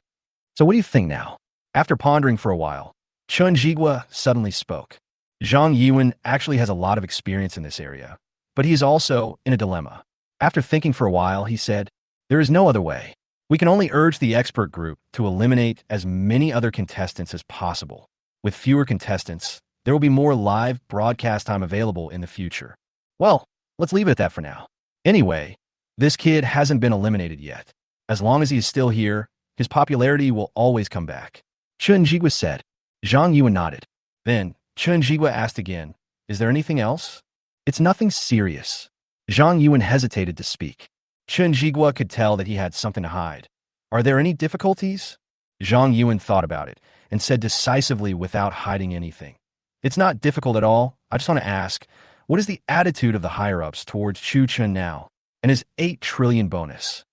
So what do you think now? After pondering for a while, Chen Jigua suddenly spoke. Zhang Yuan actually has a lot of experience in this area, but he is also in a dilemma. After thinking for a while, he said, "There is no other way. We can only urge the expert group to eliminate as many other contestants as possible. With fewer contestants, there will be more live broadcast time available in the future." Well, let's leave it at that for now. Anyway, this kid hasn't been eliminated yet. As long as he is still here, his popularity will always come back. Chen Jigua said. Zhang Yuan nodded. Then, Chen Jigua asked again, "Is there anything else?" "It's nothing serious." Zhang Yuan hesitated to speak. Chen Jigua could tell that he had something to hide. "Are there any difficulties?" Zhang Yuan thought about it and said decisively without hiding anything, "It's not difficult at all. I just want to ask, what is the attitude of the higher-ups towards Chu Chun now and his 8 trillion bonus?"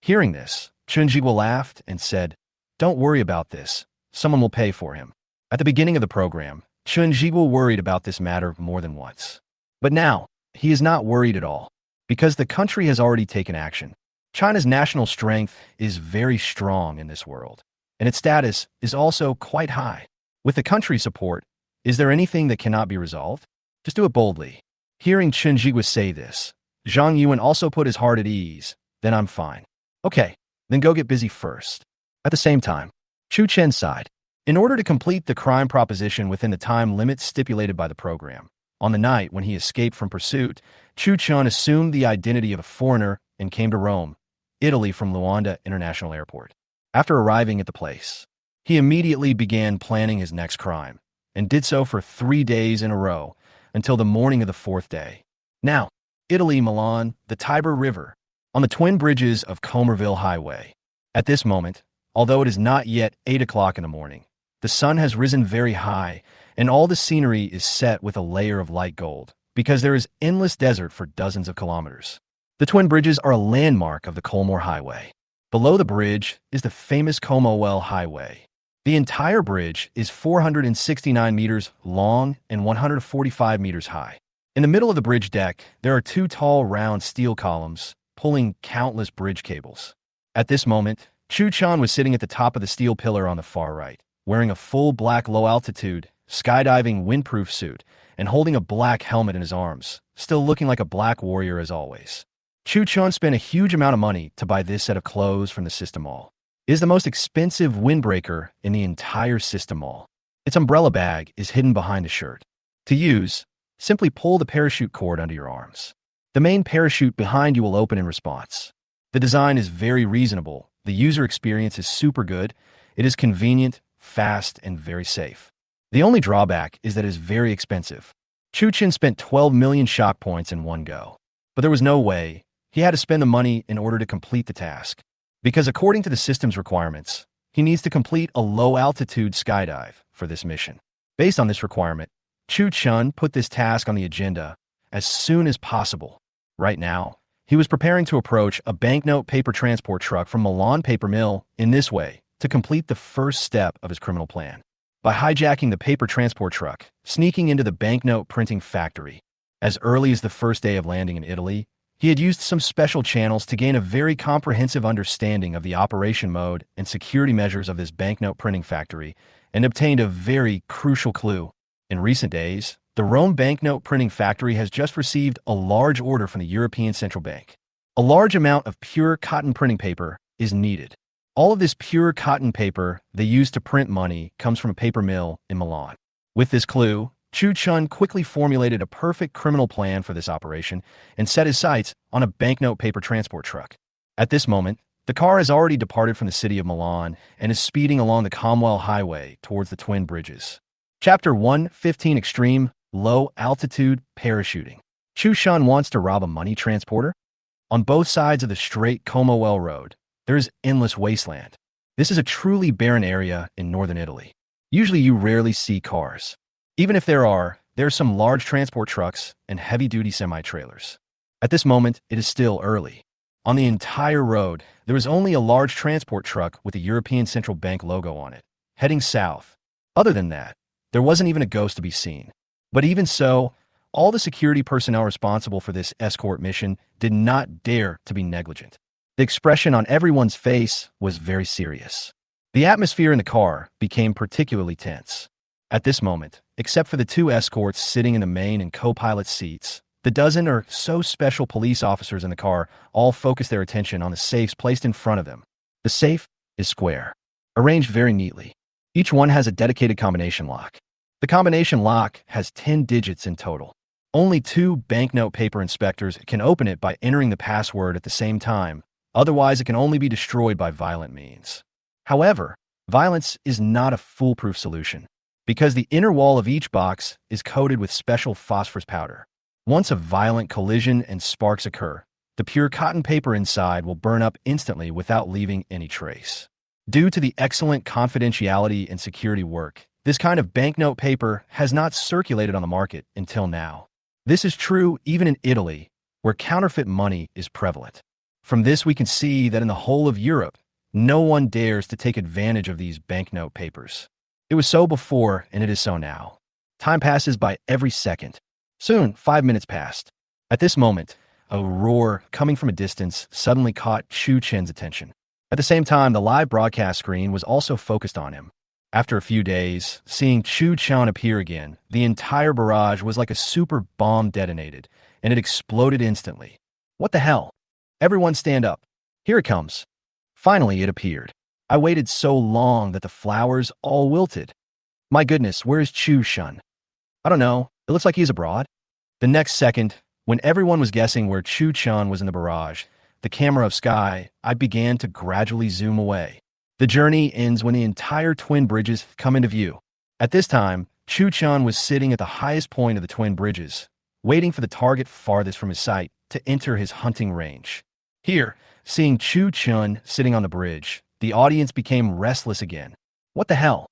Hearing this, Chen Jigua laughed and said, "Don't worry about this. Someone will pay for him." At the beginning of the program, Chen Jigua worried about this matter more than once. But now, he is not worried at all, because the country has already taken action. China's national strength is very strong in this world, and its status is also quite high. With the country's support, is there anything that cannot be resolved? Just do it boldly. Hearing Chen Jigua say this, Zhang Yuan also put his heart at ease. Then I'm fine. Okay, then go get busy first. At the same time, Chu Chen sighed. In order to complete the crime proposition within the time limit stipulated by the program, on the night when he escaped from pursuit, Chu Chun assumed the identity of a foreigner and came to Rome, Italy from Luanda International Airport. After arriving at the place, he immediately began planning his next crime, and did so for 3 days in a row, until the morning of the 4th day. Now, Italy, Milan, the Tiber River, on the twin bridges of Comerville Highway. At this moment, although it is not yet 8 o'clock in the morning, the sun has risen very high, and all the scenery is set with a layer of light gold, because there is endless desert for dozens of kilometers. The twin bridges are a landmark of the Colmore Highway. Below the bridge is the famous Comowell Highway. The entire bridge is 469 meters long and 145 meters high. In the middle of the bridge deck, there are 2 tall round steel columns pulling countless bridge cables. At this moment, Chu Chun was sitting at the top of the steel pillar on the far right, wearing a full black low-altitude, skydiving windproof suit and holding a black helmet in his arms, still looking like a black warrior as always. Chu Chun spent a huge amount of money to buy this set of clothes from the System Mall. It is the most expensive windbreaker in the entire System Mall. Its umbrella bag is hidden behind the shirt. To use, simply pull the parachute cord under your arms. The main parachute behind you will open in response. The design is very reasonable. The user experience is super good. It is convenient, fast, and very safe. The only drawback is that it is very expensive. Chu Chen spent 12 million shock points in one go. But there was no way. He had to spend the money in order to complete the task. Because according to the system's requirements, he needs to complete a low-altitude skydive for this mission. Based on this requirement, Chu Chun put this task on the agenda as soon as possible. Right now, he was preparing to approach a banknote paper transport truck from Milan Paper Mill in this way to complete the first step of his criminal plan. By hijacking the paper transport truck, sneaking into the banknote printing factory. As early as the first day of landing in Italy, he had used some special channels to gain a very comprehensive understanding of the operation mode and security measures of this banknote printing factory and obtained a very crucial clue. In recent days, the Rome banknote printing factory has just received a large order from the European Central Bank. A large amount of pure cotton printing paper is needed. All of this pure cotton paper they use to print money comes from a paper mill in Milan. With this clue, Chu Chun quickly formulated a perfect criminal plan for this operation and set his sights on a banknote paper transport truck. At this moment, the car has already departed from the city of Milan and is speeding along the Comwell Highway towards the twin bridges. Chapter 1:15 Extreme Low Altitude Parachuting. Chu Chun wants to rob a money transporter? On both sides of the straight Comowell Road, there is endless wasteland. This is a truly barren area in northern Italy. Usually you rarely see cars. Even if there are some large transport trucks and heavy-duty semi-trailers. At this moment, it is still early. On the entire road, there is only a large transport truck with the European Central Bank logo on it, heading south. Other than that, there wasn't even a ghost to be seen. But even so, all the security personnel responsible for this escort mission did not dare to be negligent. The expression on everyone's face was very serious. The atmosphere in the car became particularly tense. At this moment, except for the 2 escorts sitting in the main and co-pilot seats, the dozen or so special police officers in the car all focused their attention on the safes placed in front of them. The safe is square, arranged very neatly. Each one has a dedicated combination lock. The combination lock has 10 digits in total. Only 2 banknote paper inspectors can open it by entering the password at the same time. Otherwise, it can only be destroyed by violent means. However, violence is not a foolproof solution, because the inner wall of each box is coated with special phosphorus powder. Once a violent collision and sparks occur, the pure cotton paper inside will burn up instantly without leaving any trace. Due to the excellent confidentiality and security work, this kind of banknote paper has not circulated on the market until now. This is true even in Italy, where counterfeit money is prevalent. From this we can see that in the whole of Europe, no one dares to take advantage of these banknote papers. It was so before, and it is so now. Time passes by every second. Soon, 5 minutes passed. At this moment, a roar coming from a distance suddenly caught Chu Chen's attention. At the same time, the live broadcast screen was also focused on him. After a few days, seeing Chu Chun appear again, the entire barrage was like a super bomb detonated, and it exploded instantly. What the hell? Everyone stand up. Here it comes. Finally, it appeared. I waited so long that the flowers all wilted. My goodness, where is Chu Chun? I don't know. It looks like he's abroad. The next second, when everyone was guessing where Chu Chun was in the barrage, the camera of sky, I began to gradually zoom away. The journey ends when the entire twin bridges come into view. At this time, Chu Chun was sitting at the highest point of the twin bridges, waiting for the target farthest from his sight to enter his hunting range. Here, seeing Chu Chun sitting on the bridge, the audience became restless again. What the hell?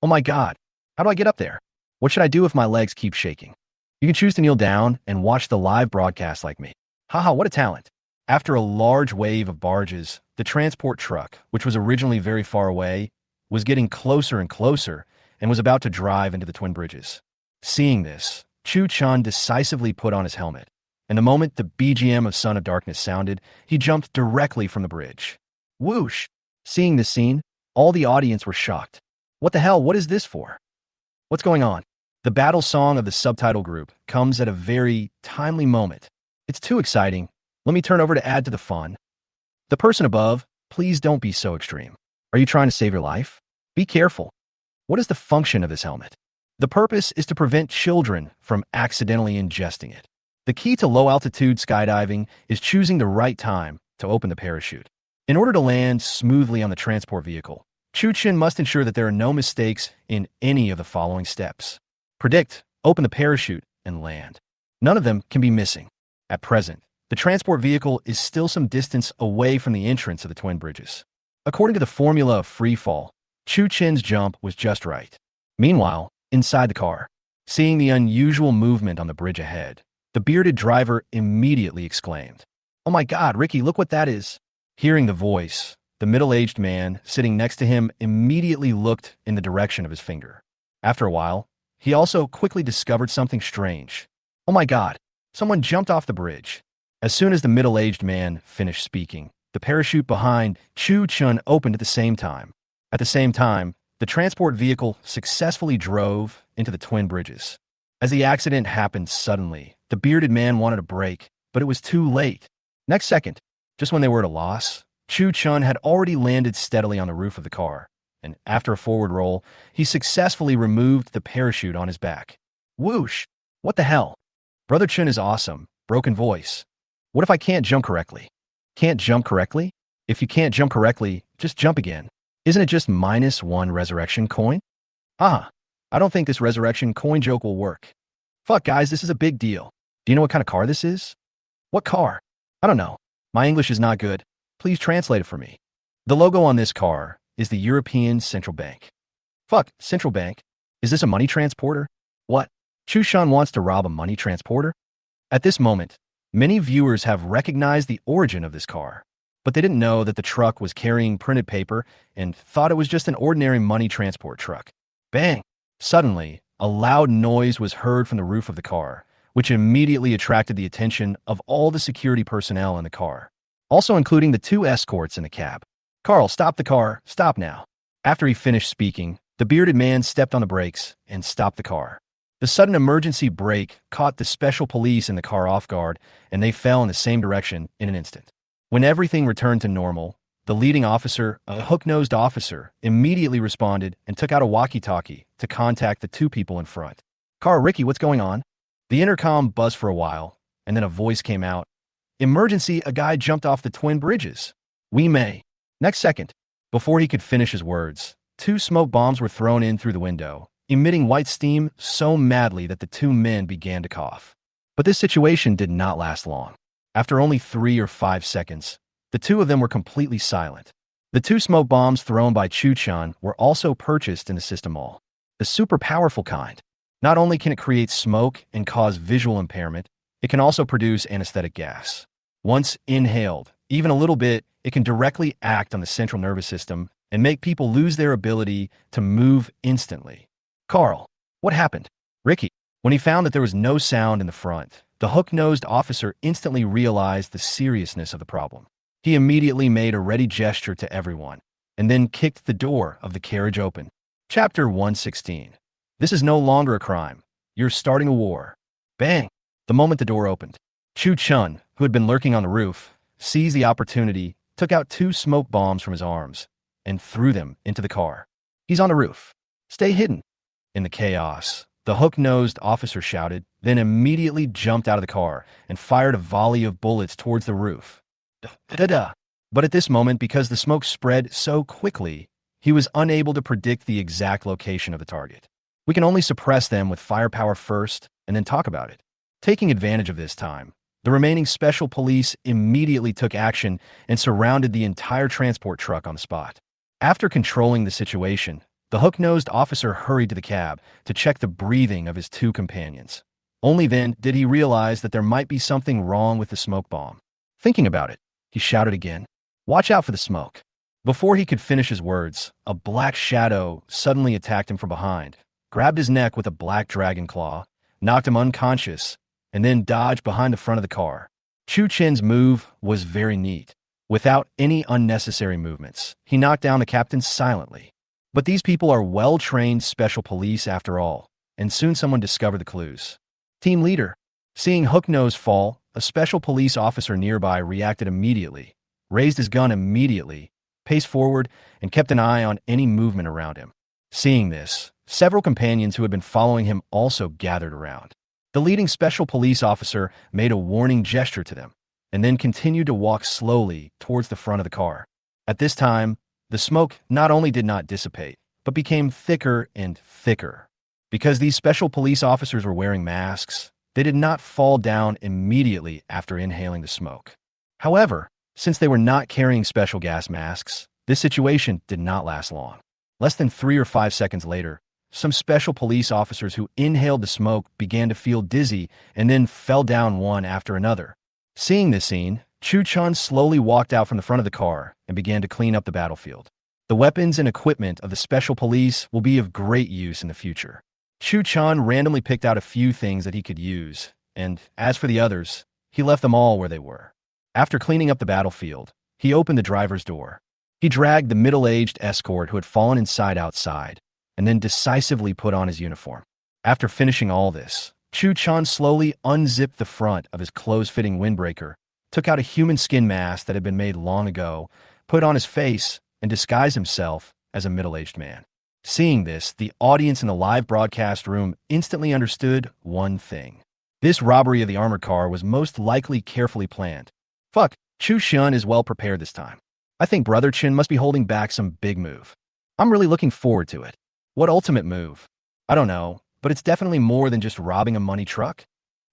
Oh my god, how do I get up there? What should I do if my legs keep shaking? You can choose to kneel down and watch the live broadcast like me. Haha, what a talent. After a large wave of barges, the transport truck, which was originally very far away, was getting closer and closer and was about to drive into the twin bridges. Seeing this, Chu Chun decisively put on his helmet, and the moment the BGM of Son of Darkness sounded, he jumped directly from the bridge. Whoosh! Seeing this scene, all the audience were shocked. What the hell, what is this for? What's going on? The battle song of the subtitle group comes at a very timely moment. It's too exciting. Let me turn over to add to the fun. The person above, please don't be so extreme. Are you trying to save your life? Be careful. What is the function of this helmet? The purpose is to prevent children from accidentally ingesting it. The key to low-altitude skydiving is choosing the right time to open the parachute. In order to land smoothly on the transport vehicle, Chu Chen must ensure that there are no mistakes in any of the following steps. Predict, open the parachute, and land. None of them can be missing. At present, the transport vehicle is still some distance away from the entrance of the twin bridges. According to the formula of free fall, Chu Chen's jump was just right. Meanwhile, inside the car, seeing the unusual movement on the bridge ahead, the bearded driver immediately exclaimed, "Oh my god, Ricky, look what that is." Hearing the voice, the middle-aged man sitting next to him immediately looked in the direction of his finger. After a while, he also quickly discovered something strange. Oh my god, someone jumped off the bridge. As soon as the middle-aged man finished speaking, the parachute behind Chu Chun opened at the same time. At the same time, the transport vehicle successfully drove into the twin bridges. As the accident happened suddenly, the bearded man wanted a break, but it was too late. Next second, just when they were at a loss, Chu Chun had already landed steadily on the roof of the car, and after a forward roll, he successfully removed the parachute on his back. Whoosh! What the hell? Brother Chun is awesome. Broken voice. What if I can't jump correctly? Can't jump correctly? If you can't jump correctly, just jump again. Isn't it just -1 resurrection coin? I don't think this resurrection coin joke will work. Fuck, guys, this is a big deal. Do you know what kind of car this is? What car? I don't know. My English is not good. Please translate it for me. The logo on this car is the European Central Bank. Fuck, Central Bank? Is this a money transporter? What? Chu Chun wants to rob a money transporter? At this moment, many viewers have recognized the origin of this car, but they didn't know that the truck was carrying printed paper and thought it was just an ordinary money transport truck. Bang! Suddenly, a loud noise was heard from the roof of the car, which immediately attracted the attention of all the security personnel in the car, also including the 2 escorts in the cab. "Carl, stop the car. Stop now." After he finished speaking, the bearded man stepped on the brakes and stopped the car. The sudden emergency brake caught the special police in the car off guard, and they fell in the same direction in an instant. When everything returned to normal, the leading officer, a hook-nosed officer, immediately responded and took out a walkie-talkie to contact the 2 people in front. "Carl, Ricky, what's going on?" The intercom buzzed for a while, and then a voice came out. "Emergency, a guy jumped off the twin bridges. We may." Next second, before he could finish his words, 2 smoke bombs were thrown in through the window, emitting white steam so madly that the 2 men began to cough. But this situation did not last long. After only 3 or 5 seconds, the 2 of them were completely silent. The 2 smoke bombs thrown by Chu Chun were also purchased in the system mall. The super powerful kind. Not only can it create smoke and cause visual impairment, it can also produce anesthetic gas. Once inhaled, even a little bit, it can directly act on the central nervous system and make people lose their ability to move instantly. "Carl, what happened?" "Ricky." When he found that there was no sound in the front, the hook-nosed officer instantly realized the seriousness of the problem. He immediately made a ready gesture to everyone, and then kicked the door of the carriage open. Chapter 116. This is no longer a crime. You're starting a war. Bang! The moment the door opened, Chu Chun, who had been lurking on the roof, seized the opportunity took out 2 smoke bombs from his arms and threw them into the car. "He's on the roof. Stay hidden." In the chaos, the hook-nosed officer shouted, then immediately jumped out of the car and fired a volley of bullets towards the roof. Da-da-da. But at this moment, because the smoke spread so quickly, he was unable to predict the exact location of the target. We can only suppress them with firepower first and then talk about it. Taking advantage of this time, the remaining special police immediately took action and surrounded the entire transport truck on the spot. After controlling the situation, the hook-nosed officer hurried to the cab to check the breathing of his 2 companions. Only then did he realize that there might be something wrong with the smoke bomb. Thinking about it, he shouted again, "Watch out for the smoke." Before he could finish his words, a black shadow suddenly attacked him from behind, grabbed his neck with a black dragon claw, knocked him unconscious, and then dodged behind the front of the car. Chu Chen's move was very neat. Without any unnecessary movements, he knocked down the captain silently. But these people are well-trained special police after all, and soon someone discovered the clues. Team leader. Seeing Hooknose fall, a special police officer nearby reacted immediately, raised his gun immediately, paced forward, and kept an eye on any movement around him. Seeing this, several companions who had been following him also gathered around. The leading special police officer made a warning gesture to them, and then continued to walk slowly towards the front of the car. At this time, the smoke not only did not dissipate, but became thicker and thicker. Because these special police officers were wearing masks, they did not fall down immediately after inhaling the smoke. However, since they were not carrying special gas masks, this situation did not last long. Less than 3 or 5 seconds later, some special police officers who inhaled the smoke began to feel dizzy and then fell down one after another. Seeing this scene, Chu Chun slowly walked out from the front of the car and began to clean up the battlefield. The weapons and equipment of the special police will be of great use in the future. Chu Chun randomly picked out a few things that he could use, and as for the others, he left them all where they were. After cleaning up the battlefield, he opened the driver's door. He dragged the middle-aged escort who had fallen inside outside, and then decisively put on his uniform. After finishing all this, Chu Chun slowly unzipped the front of his close-fitting windbreaker, took out a human skin mask that had been made long ago, put on his face, and disguised himself as a middle-aged man. Seeing this, the audience in the live broadcast room instantly understood one thing. This robbery of the armored car was most likely carefully planned. Fuck, Chu Chun is well prepared this time. I think Brother Chin must be holding back some big move. I'm really looking forward to it. What ultimate move? I don't know, but it's definitely more than just robbing a money truck.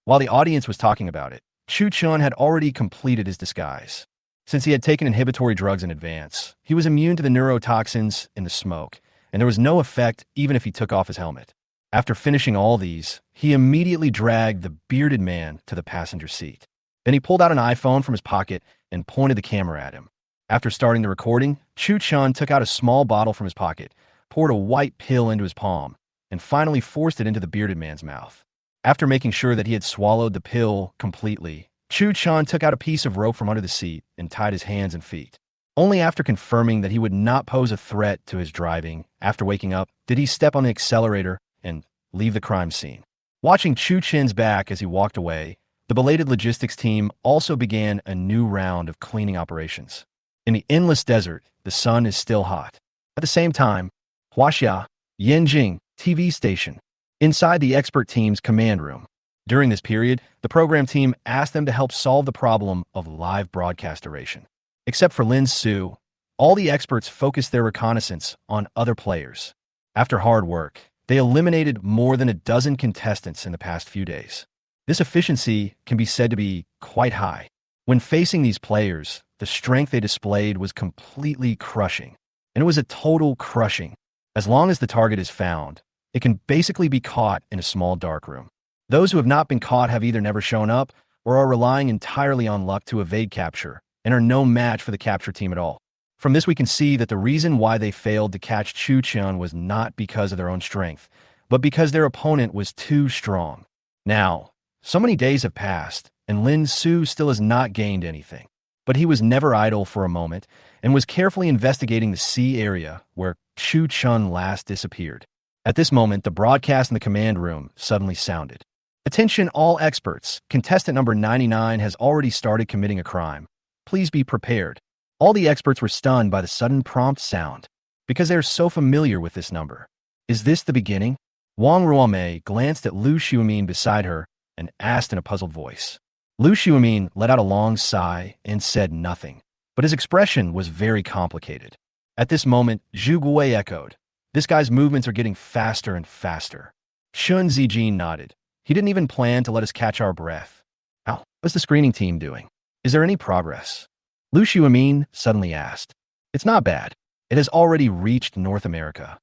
While the audience was talking about it, Chu Chun had already completed his disguise. Since he had taken inhibitory drugs in advance, he was immune to the neurotoxins in the smoke, and there was no effect even if he took off his helmet. After finishing all these, he immediately dragged the bearded man to the passenger seat. Then he pulled out an iPhone from his pocket and pointed the camera at him. After starting the recording, Chu Chun took out a small bottle from his pocket, poured a white pill into his palm, and finally forced it into the bearded man's mouth. After making sure that he had swallowed the pill completely, Chu Chun took out a piece of rope from under the seat and tied his hands and feet. Only after confirming that he would not pose a threat to his driving after waking up did he step on the accelerator and leave the crime scene. Watching Chu Chen's back as he walked away, the belated logistics team also began a new round of cleaning operations. In the endless desert, the sun is still hot. At the same time, Huaxia, Yanjing, TV station, inside the expert team's command room. During this period, the program team asked them to help solve the problem of live broadcast duration. Except for Lin Su, all the experts focused their reconnaissance on other players. After hard work, they eliminated more than a dozen contestants in the past few days. This efficiency can be said to be quite high. When facing these players, the strength they displayed was completely crushing. And it was a total crushing. As long as the target is found, it can basically be caught in a small dark room. Those who have not been caught have either never shown up or are relying entirely on luck to evade capture and are no match for the capture team at all. From this we can see that the reason why they failed to catch Chu Chun was not because of their own strength, but because their opponent was too strong. Now, so many days have passed, and Lin Su still has not gained anything. But he was never idle for a moment and was carefully investigating the sea area where Chu Chun last disappeared. At this moment, the broadcast in the command room suddenly sounded. Attention all experts, contestant number 99 has already started committing a crime. Please be prepared. All the experts were stunned by the sudden prompt sound, because they are so familiar with this number. Is this the beginning? Wang Ruomei glanced at Lu Xiumin beside her and asked in a puzzled voice. Lu Xiumin let out a long sigh and said nothing, but his expression was very complicated. At this moment, Zhu Guwei echoed, "This guy's movements are getting faster and faster." Shun Zijin nodded. He didn't even plan to let us catch our breath. How's the screening team doing? Is there any progress? Lu Xiumin suddenly asked. It's not bad. It has already reached North America.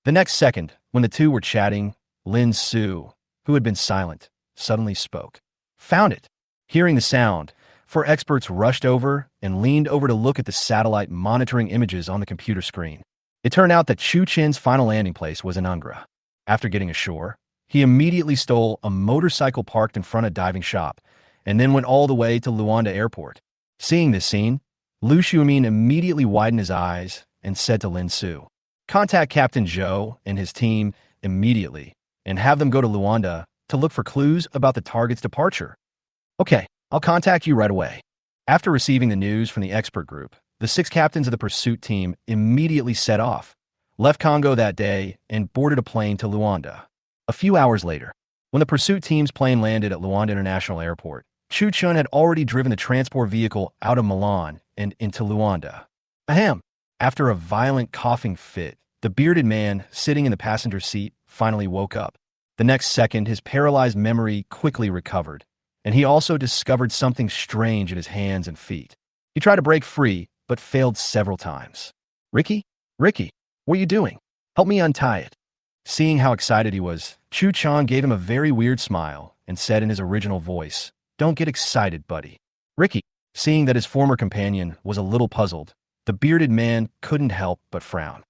The next second, when the two were chatting, Lin Su, who had been silent, suddenly spoke. Found it. Hearing the sound, 4 experts rushed over and leaned over to look at the satellite monitoring images on the computer screen. It turned out that Chu Chen's final landing place was in Ungra. After getting ashore, he immediately stole a motorcycle parked in front of a diving shop and then went all the way to Luanda Airport. Seeing this scene, Lu Xiumin immediately widened his eyes and said to Lin Su, "Contact Captain Zhou and his team immediately and have them go to Luanda to look for clues about the target's departure." "Okay, I'll contact you right away." After receiving the news from the expert group, the 6 captains of the pursuit team immediately set off, left Congo that day, and boarded a plane to Luanda. A few hours later, when the pursuit team's plane landed at Luanda International Airport, Chu Chun had already driven the transport vehicle out of Milan and into Luanda. Ahem! After a violent coughing fit, the bearded man sitting in the passenger seat finally woke up. The next second, his paralyzed memory quickly recovered, and he also discovered something strange in his hands and feet. He tried to break free, but failed several times. Ricky, what are you doing? Help me untie it." Seeing how excited he was, Chu Chun gave him a very weird smile and said in his original voice, "Don't get excited, buddy." Ricky, seeing that his former companion was a little puzzled, the bearded man couldn't help but frown.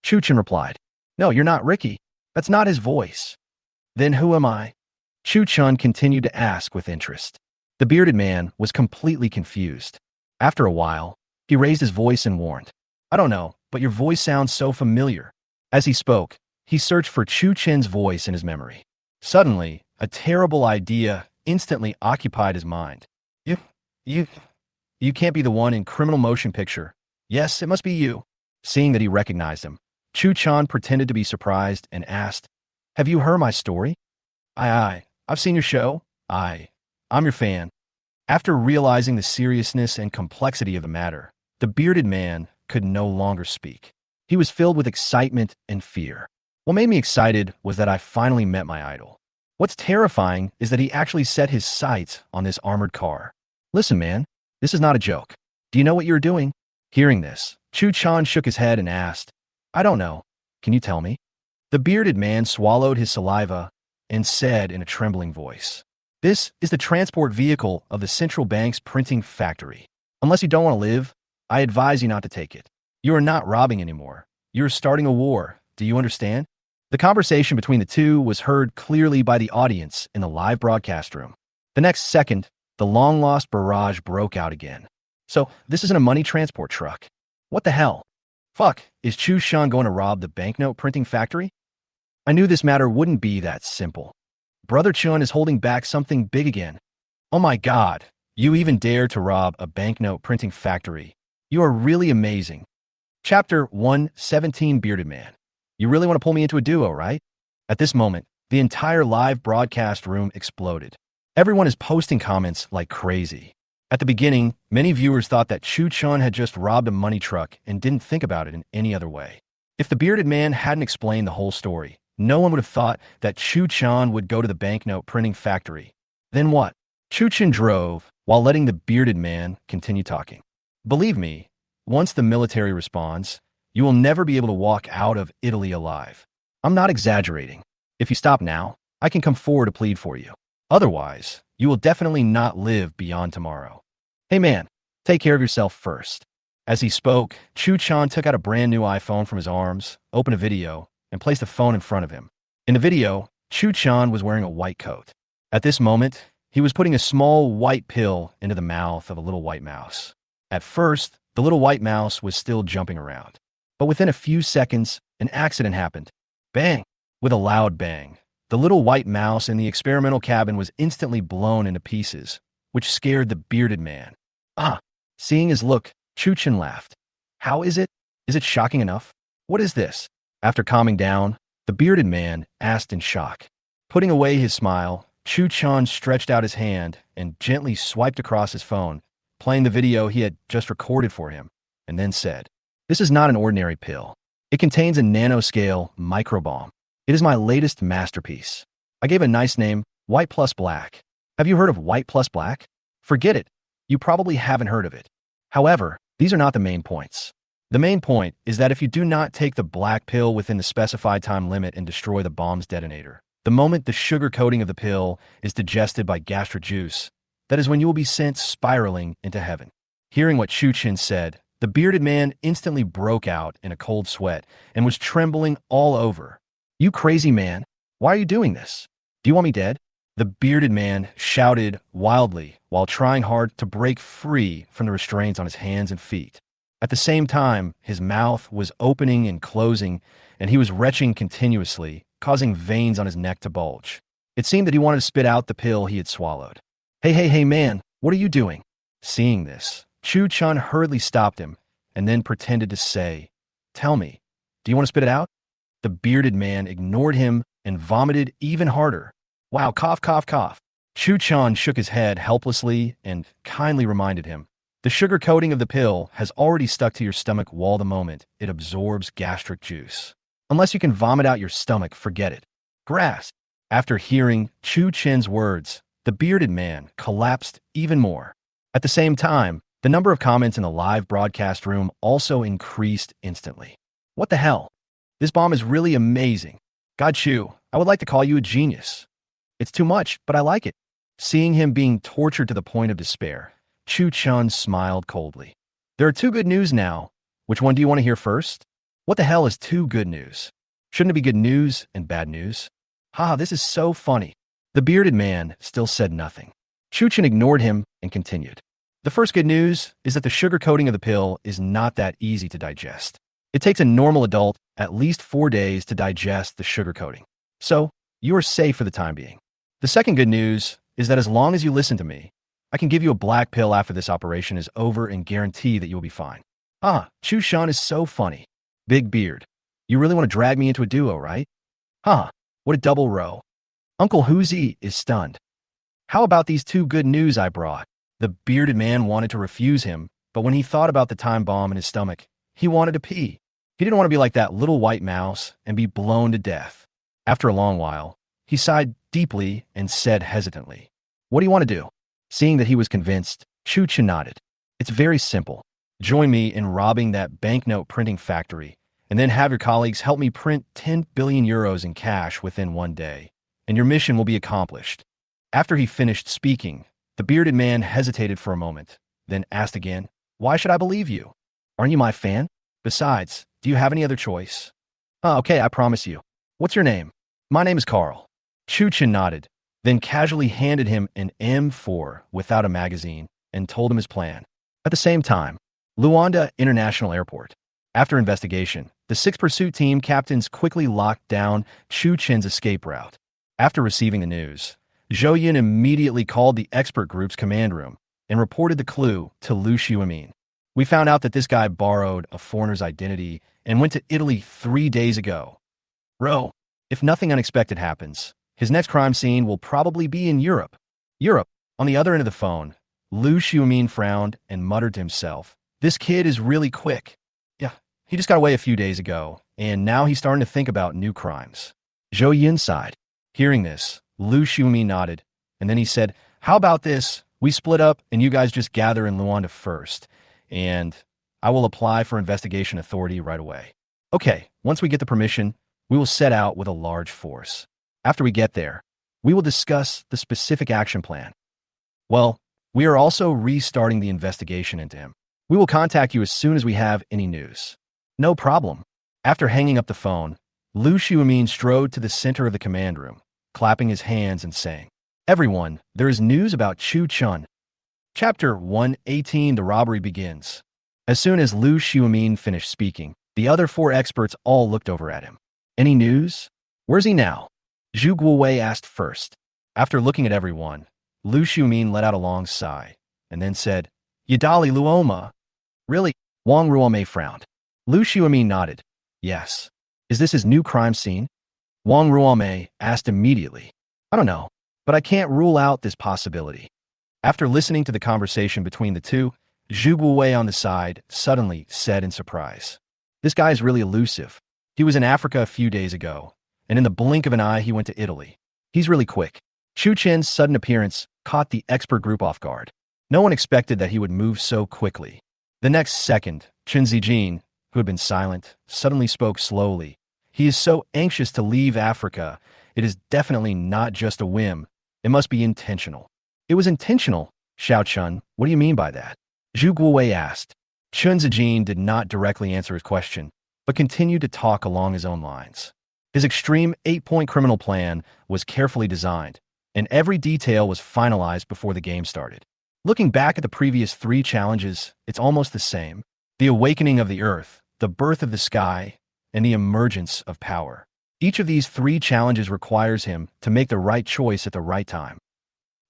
Chu Chen replied, "No, you're not Ricky. That's not his voice." "Then who am I?" Chu Chun continued to ask with interest. The bearded man was completely confused. After a while, he raised his voice and warned, "I don't know, but your voice sounds so familiar." As he spoke, he searched for Chu Chen's voice in his memory. Suddenly, a terrible idea instantly occupied his mind. You can't be the one in Criminal Motion Picture. Yes, it must be you." Seeing that he recognized him, Chu Chun pretended to be surprised and asked, "Have you heard my story?" I've seen your show. I'm your fan." After realizing the seriousness and complexity of the matter, the bearded man could no longer speak. He was filled with excitement and fear. What made me excited was that I finally met my idol. What's terrifying is that he actually set his sights on this armored car. "Listen, man, this is not a joke. Do you know what you're doing?" Hearing this, Chu Chun shook his head and asked, "I don't know. Can you tell me?" The bearded man swallowed his saliva and said in a trembling voice, "This is the transport vehicle of the central bank's printing factory. Unless you don't want to live, I advise you not to take it. You are not robbing anymore. You're starting a war. Do you understand?" The conversation between the two was heard clearly by the audience in the live broadcast room. The next second, the long-lost barrage broke out again. "So, this isn't a money transport truck. What the hell? Fuck, is Chu Chun going to rob the banknote printing factory?" I knew this matter wouldn't be that simple. Brother Chun is holding back something big again. Oh my god, you even dare to rob a banknote printing factory. You are really amazing. Chapter 117, Bearded Man. You really want to pull me into a duo, right? At this moment, the entire live broadcast room exploded. Everyone is posting comments like crazy. At the beginning, many viewers thought that Chu Chun had just robbed a money truck and didn't think about it in any other way. If the bearded man hadn't explained the whole story, no one would have thought that Chu Chun would go to the banknote printing factory. Then what? Chu Chen drove while letting the bearded man continue talking. "Believe me, once the military responds, you will never be able to walk out of Italy alive. I'm not exaggerating. If you stop now, I can come forward to plead for you. Otherwise, you will definitely not live beyond tomorrow. Hey man, take care of yourself first." As he spoke, Chu Chun took out a brand new iPhone from his arms, opened a video, and placed the phone in front of him. In the video, Chu Chun was wearing a white coat. At this moment, he was putting a small white pill into the mouth of a little white mouse. At first, the little white mouse was still jumping around. But within a few seconds, an accident happened. Bang! With a loud bang, the little white mouse in the experimental cabin was instantly blown into pieces, which scared the bearded man. Seeing his look, Chu Chen laughed. How is it? Is it shocking enough? What is this? After calming down, the bearded man asked in shock. Putting away his smile, Chu Chun stretched out his hand and gently swiped across his phone, playing the video he had just recorded for him, and then said, "This is not an ordinary pill. It contains a nanoscale microbomb. It is my latest masterpiece. I gave a nice name, White plus Black. Have you heard of White plus Black? Forget it. You probably haven't heard of it. However, these are not the main points. The main point is that if you do not take the black pill within the specified time limit and destroy the bomb's detonator, the moment the sugar coating of the pill is digested by gastric juice, that is when you will be sent spiraling into heaven." Hearing what Chu Chen said, the bearded man instantly broke out in a cold sweat and was trembling all over. "You crazy man, why are you doing this? Do you want me dead?" The bearded man shouted wildly while trying hard to break free from the restraints on his hands and feet. At the same time, his mouth was opening and closing, and he was retching continuously, causing veins on his neck to bulge. It seemed that he wanted to spit out the pill he had swallowed. Hey, man, what are you doing?" Seeing this, Chu Chun hurriedly stopped him and then pretended to say, "Tell me, do you want to spit it out?" The bearded man ignored him and vomited even harder. "Wow, cough, cough, cough." Chu Chun shook his head helplessly and kindly reminded him, "The sugar coating of the pill has already stuck to your stomach wall the moment it absorbs gastric juice. Unless you can vomit out your stomach, forget it." Grass. After hearing Chu Chen's words, the bearded man collapsed even more. At the same time, the number of comments in the live broadcast room also increased instantly. "What the hell? This bomb is really amazing. God, Chu, I would like to call you a genius. It's too much, but I like it." Seeing him being tortured to the point of despair, Chu Chun smiled coldly. "There are two good news now. Which one do you want to hear first?" "What the hell is two good news? Shouldn't it be good news and bad news?" "Ha, this is so funny." The bearded man still said nothing. Chu Chen ignored him and continued. "The first good news is that the sugar coating of the pill is not that easy to digest. It takes a normal adult at least 4 days to digest the sugar coating. So, you are safe for the time being. The second good news is that as long as you listen to me, I can give you a black pill after this operation is over and guarantee that you will be fine." "Ah, Chu Chun is so funny. Big beard. You really want to drag me into a duo, right? Huh, what a double row." Uncle Huzi is stunned. "How about these two good news I brought?" The bearded man wanted to refuse him, but when he thought about the time bomb in his stomach, he wanted to pee. He didn't want to be like that little white mouse and be blown to death. After a long while, he sighed deeply and said hesitantly, "What do you want to do?" Seeing that he was convinced, Chu Chen nodded. "It's very simple. Join me in robbing that banknote printing factory, and then have your colleagues help me print 10 billion euros in cash within 1 day, and your mission will be accomplished." After he finished speaking, the bearded man hesitated for a moment, then asked again, "Why should I believe you? Aren't you my fan? Besides, do you have any other choice?" Okay, I promise you. What's your name?" "My name is Carl." Chu Chen nodded, then casually handed him an M4 without a magazine and told him his plan. At the same time, Luanda International Airport. After investigation, the 6th Pursuit Team captains quickly locked down Chu Chen's escape route. After receiving the news, Zhou Yun immediately called the expert group's command room and reported the clue to Lu Xiumin. "We found out that this guy borrowed a foreigner's identity and went to Italy 3 days ago. Ro, if nothing unexpected happens, his next crime scene will probably be in Europe." Europe. On the other end of the phone, Lu Xiumin frowned and muttered to himself, "This kid is really quick. Yeah, he just got away a few days ago, and now he's starting to think about new crimes." Zhou Yun sighed. Hearing this, Lu Xiumin nodded, and then he said, "How about this? We split up and you guys just gather in Luanda first, and I will apply for investigation authority right away. Okay, once we get the permission, we will set out with a large force. After we get there, we will discuss the specific action plan. Well, we are also restarting the investigation into him. We will contact you as soon as we have any news." "No problem." After hanging up the phone, Lu Xiumin strode to the center of the command room, clapping his hands and saying, "Everyone, there is news about Chu Chun." Chapter 118, The Robbery Begins. As soon as Lu Xiumin finished speaking, the other 4 experts all looked over at him. "Any news? Where's he now?" Zhu Guowei asked first. After looking at everyone, Lu Xiumin let out a long sigh, and then said, "Yadali Luoma." Really? Wang Ruomei frowned. Lu Xiaomi nodded. Yes. Is this his new crime scene? Wang Ruomei asked immediately. I don't know, but I can't rule out this possibility. After listening to the conversation between the two, Zhu Guowei on the side suddenly said in surprise. This guy is really elusive. He was in Africa a few days ago, and in the blink of an eye he went to Italy. He's really quick. Chu Chen's sudden appearance caught the expert group off guard. No one expected that he would move so quickly. The next second, Chen Zijin, who had been silent, suddenly spoke slowly. He is so anxious to leave Africa. It is definitely not just a whim. It must be intentional. It was intentional, Xiao Chun. What do you mean by that? Zhu Guowei asked. Chen Zijin did not directly answer his question, but continued to talk along his own lines. His extreme 8-point criminal plan was carefully designed, and every detail was finalized before the game started. Looking back at the previous 3 challenges, it's almost the same. The awakening of the earth, the birth of the sky, and the emergence of power. Each of these 3 challenges requires him to make the right choice at the right time.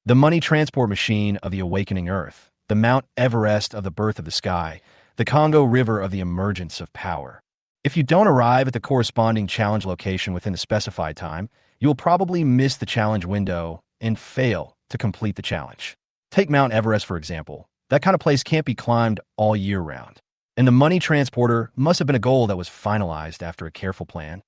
The money transport machine of the awakening earth, the Mount Everest of the birth of the sky, the Congo River of the emergence of power. If you don't arrive at the corresponding challenge location within the specified time, you will probably miss the challenge window and fail to complete the challenge. Take Mount Everest, for example. That kind of place can't be climbed all year round. And the money transporter must have been a goal that was finalized after a careful plan.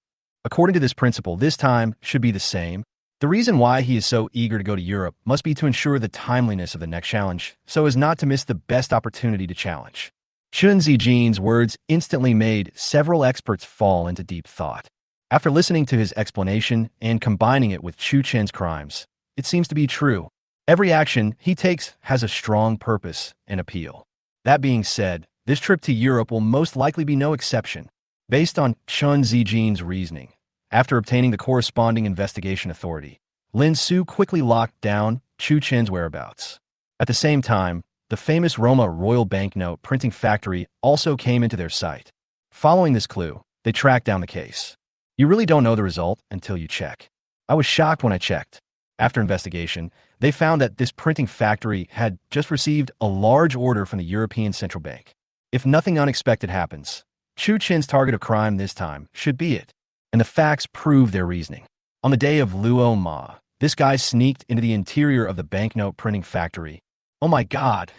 According to this principle, this time should be the same. The reason why he is so eager to go to Europe must be to ensure the timeliness of the next challenge, so as not to miss the best opportunity to challenge. Chen Zijin's words instantly made several experts fall into deep thought. After listening to his explanation and combining it with Chu Chen's crimes, it seems to be true. Every action he takes has a strong purpose and appeal. That being said, this trip to Europe will most likely be no exception. Based on Chen Zijin's reasoning, after obtaining the corresponding investigation authority, Lin Su quickly locked down Chu Chen's whereabouts. At the same time, the famous Roma Royal Banknote printing factory also came into their sight. Following this clue, they tracked down the case. You really don't know the result until you check. I was shocked when I checked. After investigation, they found that this printing factory had just received a large order from the European Central Bank. If nothing unexpected happens, Chu Chen's target of crime this time should be it. And the facts prove their reasoning. On the day of Luo Ma, this guy sneaked into the interior of the banknote printing factory. Oh my God!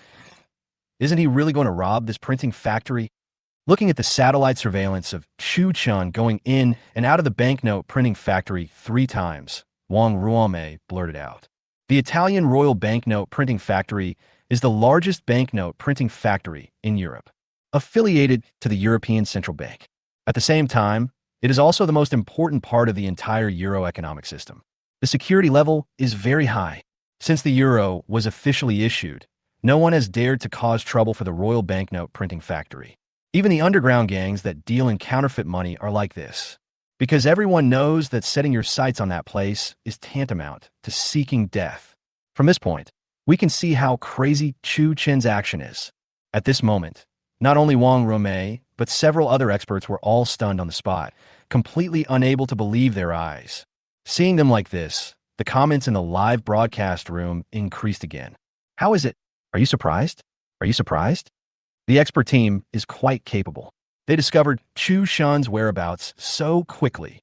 Isn't he really going to rob this printing factory? Looking at the satellite surveillance of Chu Chun going in and out of the banknote printing factory 3 times, Wang Ruomei blurted out. The Italian Royal Banknote Printing Factory is the largest banknote printing factory in Europe, affiliated to the European Central Bank. At the same time, it is also the most important part of the entire euro economic system. The security level is very high. Since the euro was officially issued, no one has dared to cause trouble for the Royal Banknote Printing Factory. Even the underground gangs that deal in counterfeit money are like this, because everyone knows that setting your sights on that place is tantamount to seeking death. From this point, we can see how crazy Chu Chen's action is. At this moment, not only Wang Ruomei, but several other experts were all stunned on the spot, completely unable to believe their eyes. Seeing them like this, the comments in the live broadcast room increased again. How is it? Are you surprised? Are you surprised? The expert team is quite capable. They discovered Chu Chun's whereabouts so quickly.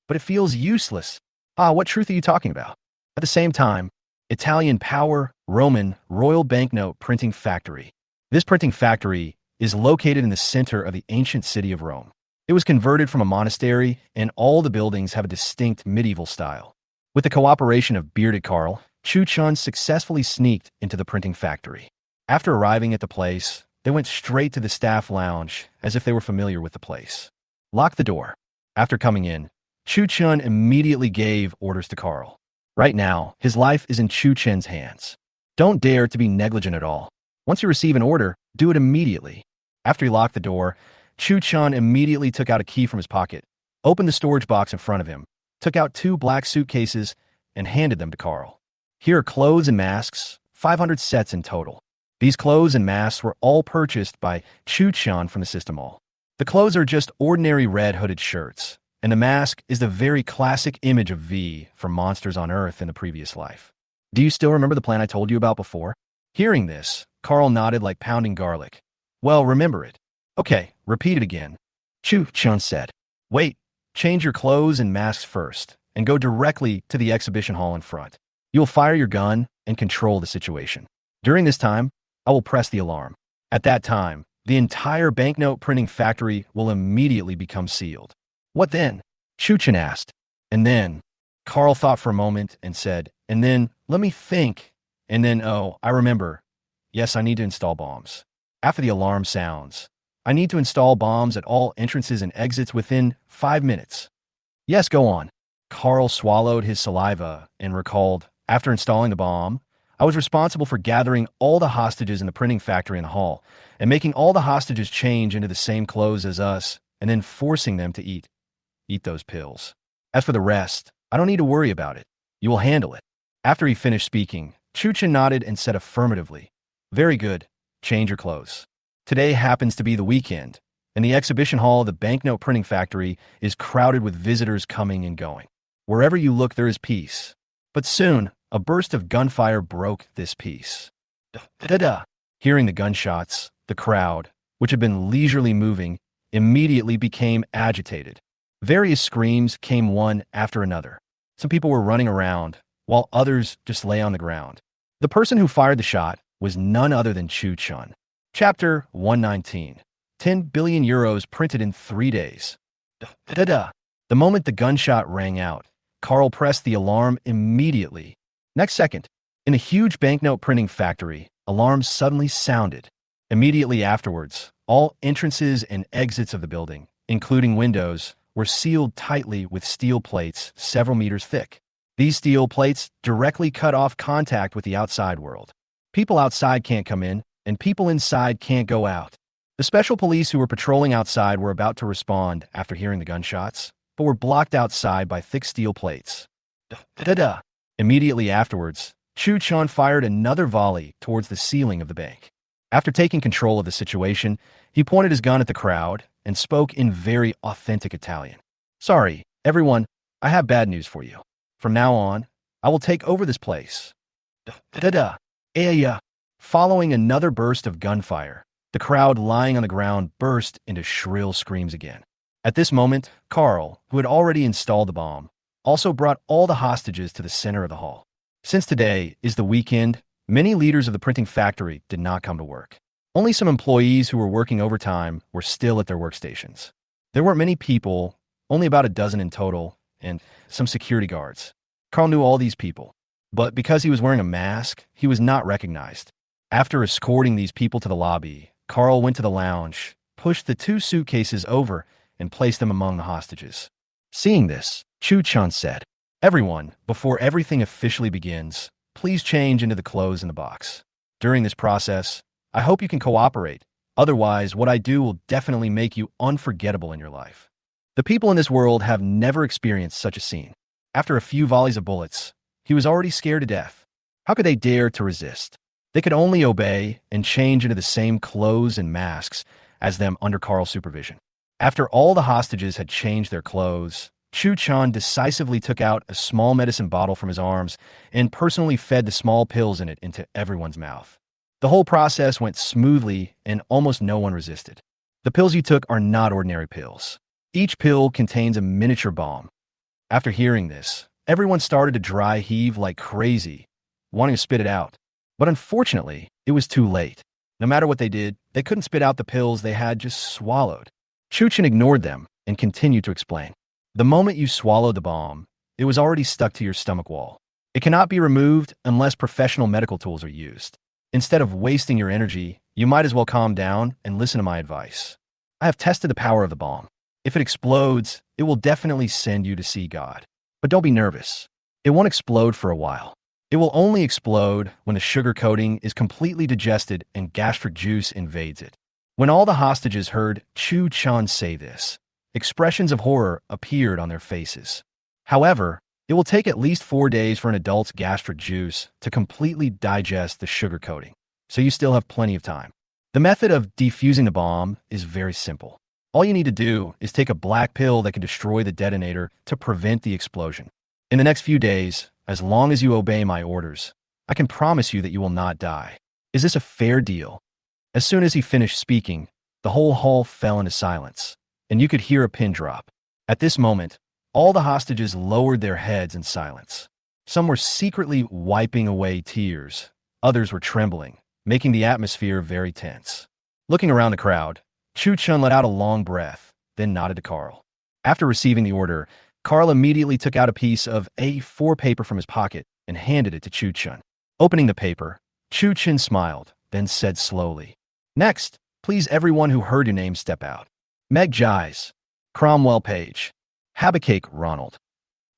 But it feels useless. What truth are you talking about? At the same time, Italian Power Roman Royal Banknote Printing Factory. This printing factory is located in the center of the ancient city of Rome. It was converted from a monastery, and all the buildings have a distinct medieval style. With the cooperation of Bearded Carl, Chu Chun successfully sneaked into the printing factory. After arriving at the place, they went straight to the staff lounge as if they were familiar with the place. Lock the door. After coming in, Chu Chun immediately gave orders to Carl. Right now, his life is in Chu Chen's hands. Don't dare to be negligent at all. Once you receive an order, do it immediately. After he locked the door, Chu Chun immediately took out a key from his pocket, opened the storage box in front of him, took out 2 black suitcases, and handed them to Carl. Here are clothes and masks, 500 sets in total. These clothes and masks were all purchased by Chu Chun from the system mall. The clothes are just ordinary red hooded shirts, and the mask is the very classic image of V from Monsters on Earth in the previous life. Do you still remember the plan I told you about before? Hearing this, Carl nodded like pounding garlic. Well, remember it. Okay, repeat it again. Chu Chun said. Wait, change your clothes and masks first, and go directly to the exhibition hall in front. You will fire your gun and control the situation. During this time, I will press the alarm. At that time, the entire banknote printing factory will immediately become sealed. What then? Chu Chen asked. And then, Carl thought for a moment and said, and then, let me think. And then, oh, I remember. Yes, I need to install bombs. After the alarm sounds, I need to install bombs at all entrances and exits within 5 minutes. Yes, go on. Carl swallowed his saliva and recalled, after installing the bomb, I was responsible for gathering all the hostages in the printing factory in the hall and making all the hostages change into the same clothes as us and then forcing them to eat those pills. As for the rest, I don't need to worry about it. You will handle it. After he finished speaking, Chu Chen nodded and said affirmatively, Very good. Change your clothes. Today happens to be the weekend, and the exhibition hall of the banknote printing factory is crowded with visitors coming and going. Wherever you look, there is peace. But soon, a burst of gunfire broke this peace. Da-da-da. Hearing the gunshots, the crowd, which had been leisurely moving, immediately became agitated. Various screams came one after another. Some people were running around, while others just lay on the ground. The person who fired the shot was none other than Chu Chun. Chapter 119. 10 billion euros printed in 3 days. Da-da-da. The moment the gunshot rang out, Carl pressed the alarm immediately. Next second, in a huge banknote printing factory, alarms suddenly sounded. Immediately afterwards, all entrances and exits of the building, including windows, were sealed tightly with steel plates several meters thick. These steel plates directly cut off contact with the outside world. People outside can't come in, and people inside can't go out. The special police who were patrolling outside were about to respond after hearing the gunshots, but were blocked outside by thick steel plates. Da-da-da. Immediately afterwards, Chu Chun fired another volley towards the ceiling of the bank. After taking control of the situation, he pointed his gun at the crowd and spoke in very authentic Italian. Sorry, everyone, I have bad news for you. From now on, I will take over this place. Da-da-da. Yeah. Following another burst of gunfire, the crowd lying on the ground burst into shrill screams again. At this moment, Carl, who had already installed the bomb, also brought all the hostages to the center of the hall. Since today is the weekend, many leaders of the printing factory did not come to work. Only some employees who were working overtime were still at their workstations. There weren't many people, only about a dozen in total, and some security guards. Carl knew all these people, but because he was wearing a mask, he was not recognized. After escorting these people to the lobby, Carl went to the lounge, pushed the 2 suitcases over, and placed them among the hostages. Seeing this, Chu Chun said, Everyone, before everything officially begins, please change into the clothes in the box. During this process, I hope you can cooperate. Otherwise, what I do will definitely make you unforgettable in your life. The people in this world have never experienced such a scene. After a few volleys of bullets, he was already scared to death. How could they dare to resist? They could only obey and change into the same clothes and masks as them under Carl's supervision. After all the hostages had changed their clothes, Chu Chun decisively took out a small medicine bottle from his arms and personally fed the small pills in it into everyone's mouth. The whole process went smoothly and almost no one resisted. The pills he took are not ordinary pills. Each pill contains a miniature bomb. After hearing this, everyone started to dry heave like crazy, wanting to spit it out. But unfortunately, it was too late. No matter what they did, they couldn't spit out the pills they had just swallowed. Chu Chen ignored them and continued to explain. The moment you swallowed the bomb, it was already stuck to your stomach wall. It cannot be removed unless professional medical tools are used. Instead of wasting your energy, you might as well calm down and listen to my advice. I have tested the power of the bomb. If it explodes, it will definitely send you to see God. But don't be nervous. It won't explode for a while. It will only explode when the sugar coating is completely digested and gastric juice invades it. When all the hostages heard Chu Chun say this, expressions of horror appeared on their faces. However, it will take at least 4 days for an adult's gastric juice to completely digest the sugar coating, so you still have plenty of time. The method of defusing the bomb is very simple. All you need to do is take a black pill that can destroy the detonator to prevent the explosion. In the next few days, as long as you obey my orders, I can promise you that you will not die. Is this a fair deal? As soon as he finished speaking, the whole hall fell into silence, and you could hear a pin drop. At this moment, all the hostages lowered their heads in silence. Some were secretly wiping away tears. Others were trembling, making the atmosphere very tense. Looking around the crowd, Chu Chun let out a long breath, then nodded to Carl. After receiving the order, Carl immediately took out a piece of A4 paper from his pocket and handed it to Chu Chun. Opening the paper, Chu Chun smiled, then said slowly, "Next, please everyone who heard your name step out. Meg Gies, Cromwell Page, Habakkuk Ronald,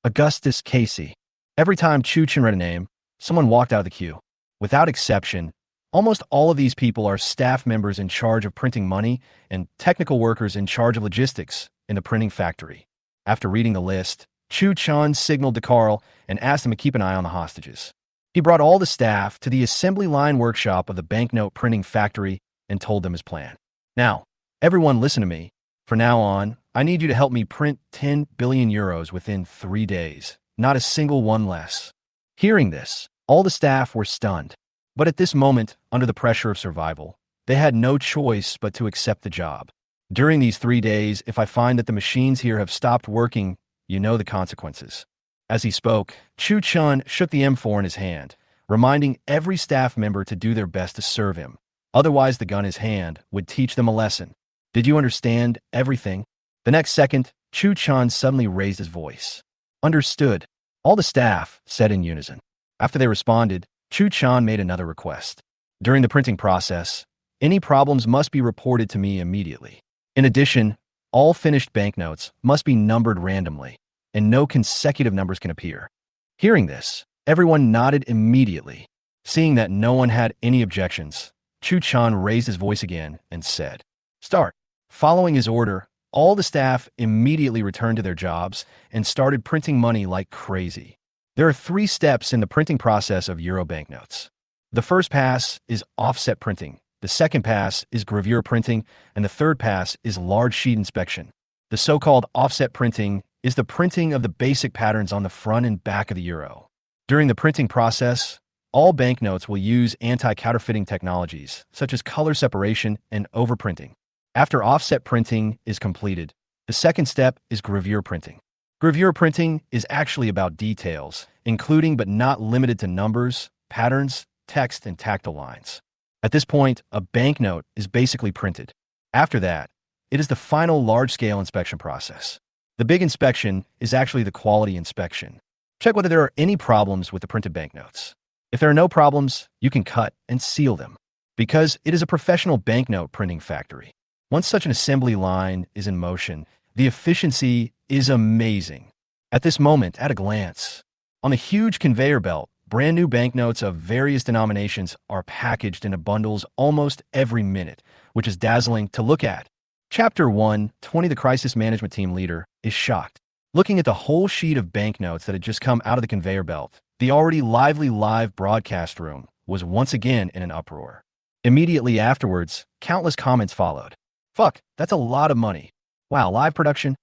Augustus Casey." Every time Chu Chun read a name, someone walked out of the queue. Without exception, almost all of these people are staff members in charge of printing money and technical workers in charge of logistics in the printing factory. After reading the list, Chu Chun signaled to Carl and asked him to keep an eye on the hostages. He brought all the staff to the assembly line workshop of the Banknote printing factory and told them his plan. "Now, everyone listen to me. From now on, I need you to help me print 10 billion euros within 3 days, not a single one less." Hearing this, all the staff were stunned. But at this moment, under the pressure of survival, they had no choice but to accept the job. "During these 3 days, if I find that the machines here have stopped working, you know the consequences." As he spoke, Chu Chun shook the M4 in his hand, reminding every staff member to do their best to serve him. Otherwise, the gun in his hand would teach them a lesson. "Did you understand everything?" The next second, Chu Chun suddenly raised his voice. "Understood," all the staff said in unison. After they responded, Chu Chun made another request. "During the printing process, any problems must be reported to me immediately. In addition, all finished banknotes must be numbered randomly, and no consecutive numbers can appear." Hearing this, everyone nodded immediately. Seeing that no one had any objections, Chu Chun raised his voice again and said, "Start." Following his order, all the staff immediately returned to their jobs and started printing money like crazy. There are 3 steps in the printing process of Euro banknotes. The first pass is offset printing, the second pass is gravure printing, and the third pass is large sheet inspection. The so-called offset printing is the printing of the basic patterns on the front and back of the euro. During the printing process, all banknotes will use anti-counterfeiting technologies, such as color separation and overprinting. After offset printing is completed, the second step is gravure printing. Gravure printing is actually about details, including but not limited to numbers, patterns, text, and tactile lines. At this point, a banknote is basically printed. After that, it is the final large-scale inspection process. The big inspection is actually the quality inspection. Check whether there are any problems with the printed banknotes. If there are no problems, you can cut and seal them, because it is a professional banknote printing factory. Once such an assembly line is in motion, the efficiency is amazing. At this moment, at a glance, on a huge conveyor belt, brand new banknotes of various denominations are packaged into bundles almost every minute, which is dazzling to look at. Chapter 1, 20. The crisis management team leader is shocked. Looking at the whole sheet of banknotes that had just come out of the conveyor belt, the already lively live broadcast room was once again in an uproar. Immediately afterwards, countless comments followed. "Fuck, that's a lot of money. Wow, live production?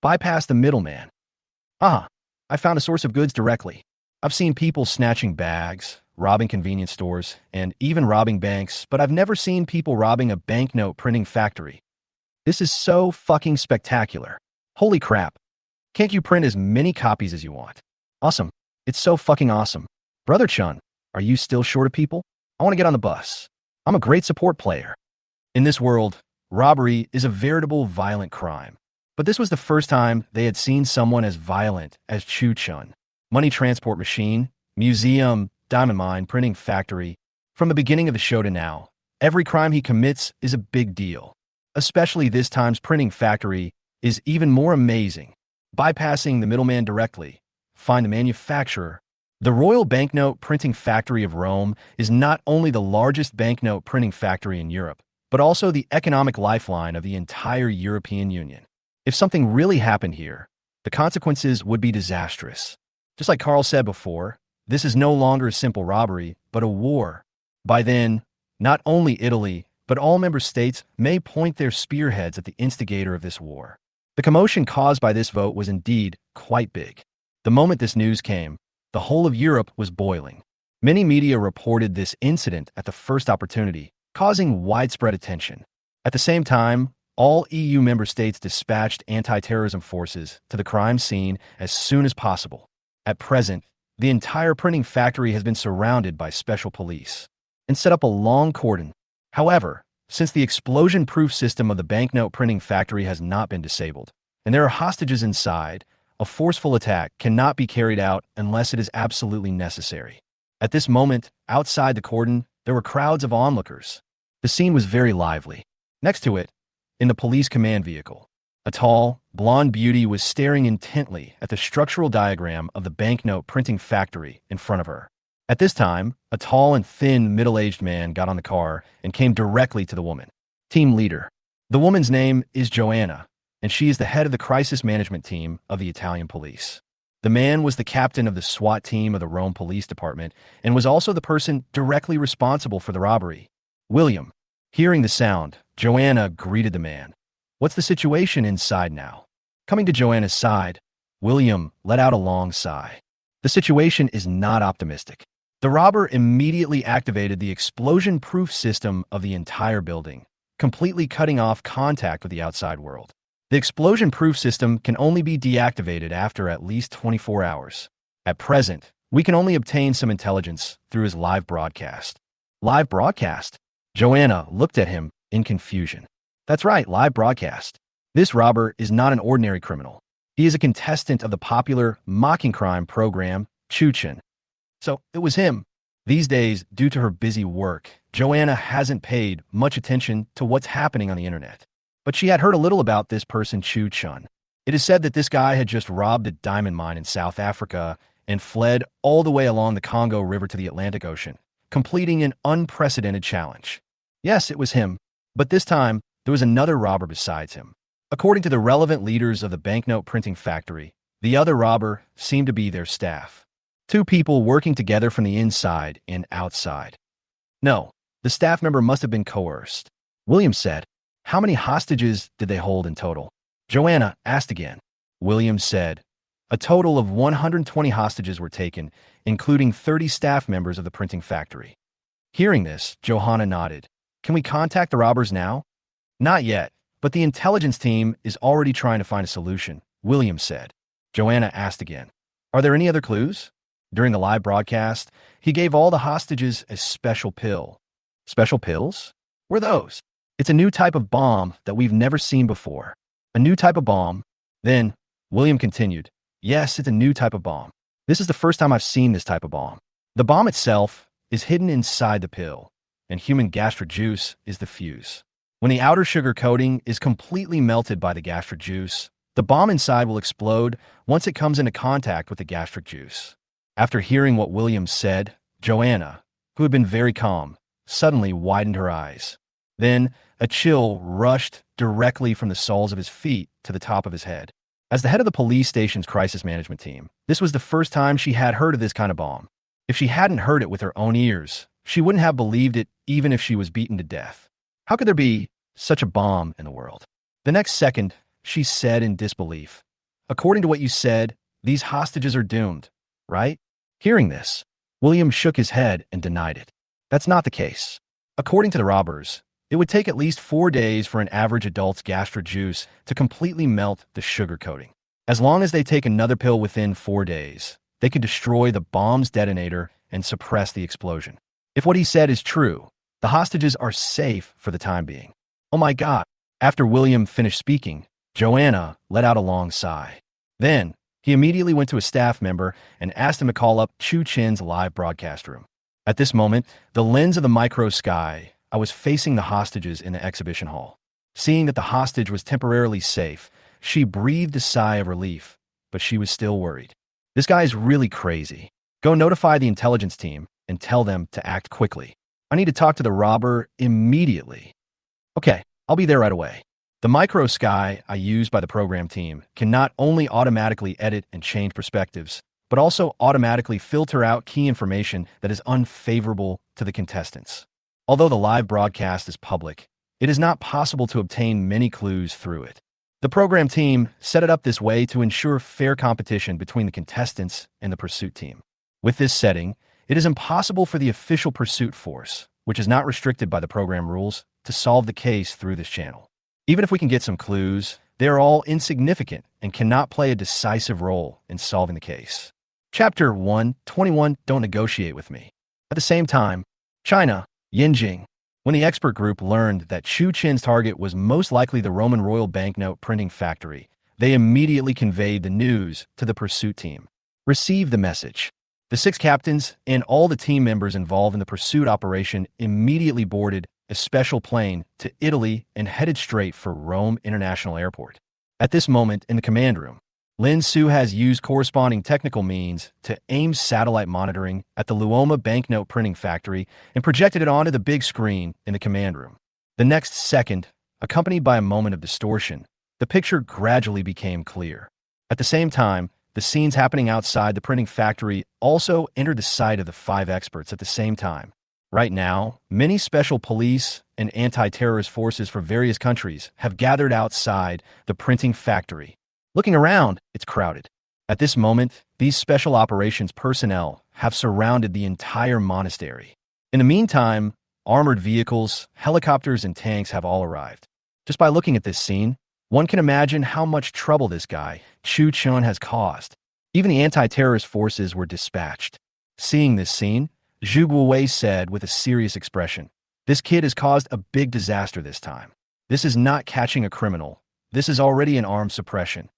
Bypass the middleman. Ah, I found a source of goods directly. I've seen people snatching bags, robbing convenience stores, and even robbing banks, but I've never seen people robbing a banknote printing factory. This is so fucking spectacular. Holy crap. Can't you print as many copies as you want? Awesome. It's so fucking awesome. Brother Chun, are you still short of people? I want to get on the bus. I'm a great support player." In this world, robbery is a veritable violent crime. But this was the first time they had seen someone as violent as Chu Chun. Money transport machine, museum, diamond mine, printing factory. From the beginning of the show to now, every crime he commits is a big deal. Especially this time's printing factory is even more amazing. Bypassing the middleman directly, find the manufacturer. The Royal Banknote Printing Factory of Rome is not only the largest banknote printing factory in Europe, but also the economic lifeline of the entire European Union. If something really happened here, the consequences would be disastrous. Just like Carl said before, this is no longer a simple robbery, but a war. By then, not only Italy, but all member states may point their spearheads at the instigator of this war. The commotion caused by this vote was indeed quite big. The moment this news came, the whole of Europe was boiling. Many media reported this incident at the first opportunity, causing widespread attention. At the same time, all EU member states dispatched anti-terrorism forces to the crime scene as soon as possible. At present, the entire printing factory has been surrounded by special police and set up a long cordon. However, since the explosion-proof system of the banknote printing factory has not been disabled, and there are hostages inside, a forceful attack cannot be carried out unless it is absolutely necessary. At this moment, outside the cordon, there were crowds of onlookers. The scene was very lively. Next to it, in the police command vehicle, a tall, blonde beauty was staring intently at the structural diagram of the banknote printing factory in front of her. At this time, a tall and thin middle-aged man got on the car and came directly to the woman. Team leader. The woman's name is Joanna, and she is the head of the crisis management team of the Italian police. The man was the captain of the SWAT team of the Rome Police Department and was also the person directly responsible for the robbery. William. Hearing the sound, Joanna greeted the man. What's the situation inside now? Coming to Joanna's side, William let out a long sigh. The situation is not optimistic. The robber immediately activated the explosion-proof system of the entire building, completely cutting off contact with the outside world. The explosion-proof system can only be deactivated after at least 24 hours. At present, we can only obtain some intelligence through his live broadcast. Live broadcast? Joanna looked at him in confusion. That's right, live broadcast. This robber is not an ordinary criminal. He is a contestant of the popular mocking crime program, Chu Chen. So it was him. These days, due to her busy work, Joanna hasn't paid much attention to what's happening on the internet. But she had heard a little about this person, Chu Chun. It is said that this guy had just robbed a diamond mine in South Africa and fled all the way along the Congo River to the Atlantic Ocean, completing an unprecedented challenge. Yes, it was him. But this time, there was another robber besides him. According to the relevant leaders of the banknote printing factory, the other robber seemed to be their staff. Two people working together from the inside and outside. No, the staff member must have been coerced. William said, how many hostages did they hold in total? Joanna asked again. William said, a total of 120 hostages were taken, including 30 staff members of the printing factory. Hearing this, Johanna nodded. Can we contact the robbers now? Not yet, but the intelligence team is already trying to find a solution, William said. Joanna asked again, are there any other clues? During the live broadcast, he gave all the hostages a special pill. Special pills? What are those? It's a new type of bomb that we've never seen before. A new type of bomb? Then, William continued, yes, it's a new type of bomb. This is the first time I've seen this type of bomb. The bomb itself is hidden inside the pill, and human gastric juice is the fuse. When the outer sugar coating is completely melted by the gastric juice, the bomb inside will explode once it comes into contact with the gastric juice. After hearing what William said, Joanna, who had been very calm, suddenly widened her eyes. Then, a chill rushed directly from the soles of his feet to the top of his head. As the head of the police station's crisis management team, this was the first time she had heard of this kind of bomb. If she hadn't heard it with her own ears, she wouldn't have believed it even if she was beaten to death. How could there be such a bomb in the world? The next second, she said in disbelief, according to what you said, these hostages are doomed, right? Hearing this, William shook his head and denied it. That's not the case. According to the robbers, it would take at least 4 days for an average adult's gastric juice to completely melt the sugar coating. As long as they take another pill within 4 days, they could destroy the bomb's detonator and suppress the explosion. If what he said is true, the hostages are safe for the time being. Oh my God. After William finished speaking, Joanna let out a long sigh. Then, he immediately went to a staff member and asked him to call up Chu Chen's live broadcast room. At this moment, the lens of the micro sky, I was facing the hostages in the exhibition hall. Seeing that the hostage was temporarily safe, she breathed a sigh of relief, but she was still worried. This guy is really crazy. Go notify the intelligence team and tell them to act quickly. I need to talk to the robber immediately. Okay, I'll be there right away. The micro sky I used by the program team can not only automatically edit and change perspectives, but also automatically filter out key information that is unfavorable to the contestants. Although the live broadcast is public, it is not possible to obtain many clues through it. The program team set it up this way to ensure fair competition between the contestants and the pursuit team. With this setting, it is impossible for the official pursuit force, which is not restricted by the program rules, to solve the case through this channel. Even if we can get some clues, they are all insignificant and cannot play a decisive role in solving the case. Chapter 121, Don't Negotiate with Me. At the same time, China, Yinjing. When the expert group learned that Chu Chen's target was most likely the Roman royal banknote printing factory, they immediately conveyed the news to the pursuit team. Receive the message. The 6 captains and all the team members involved in the pursuit operation immediately boarded a special plane to Italy and headed straight for Rome International Airport. At this moment in the command room, Lin Su has used corresponding technical means to aim satellite monitoring at the Luoma banknote printing factory and projected it onto the big screen in the command room. The next second, accompanied by a moment of distortion, the picture gradually became clear. At the same time, the scenes happening outside the printing factory also entered the sight of the 5 experts at the same time. Right now, many special police and anti-terrorist forces from various countries have gathered outside the printing factory. Looking around, it's crowded. At this moment, these special operations personnel have surrounded the entire monastery. In the meantime, armored vehicles, helicopters, and tanks have all arrived. Just by looking at this scene, one can imagine how much trouble this guy, Chu Chun, has caused. Even the anti-terrorist forces were dispatched. Seeing this scene, Zhu Guowei said with a serious expression, "This kid has caused a big disaster this time. This is not catching a criminal. This is already an armed suppression."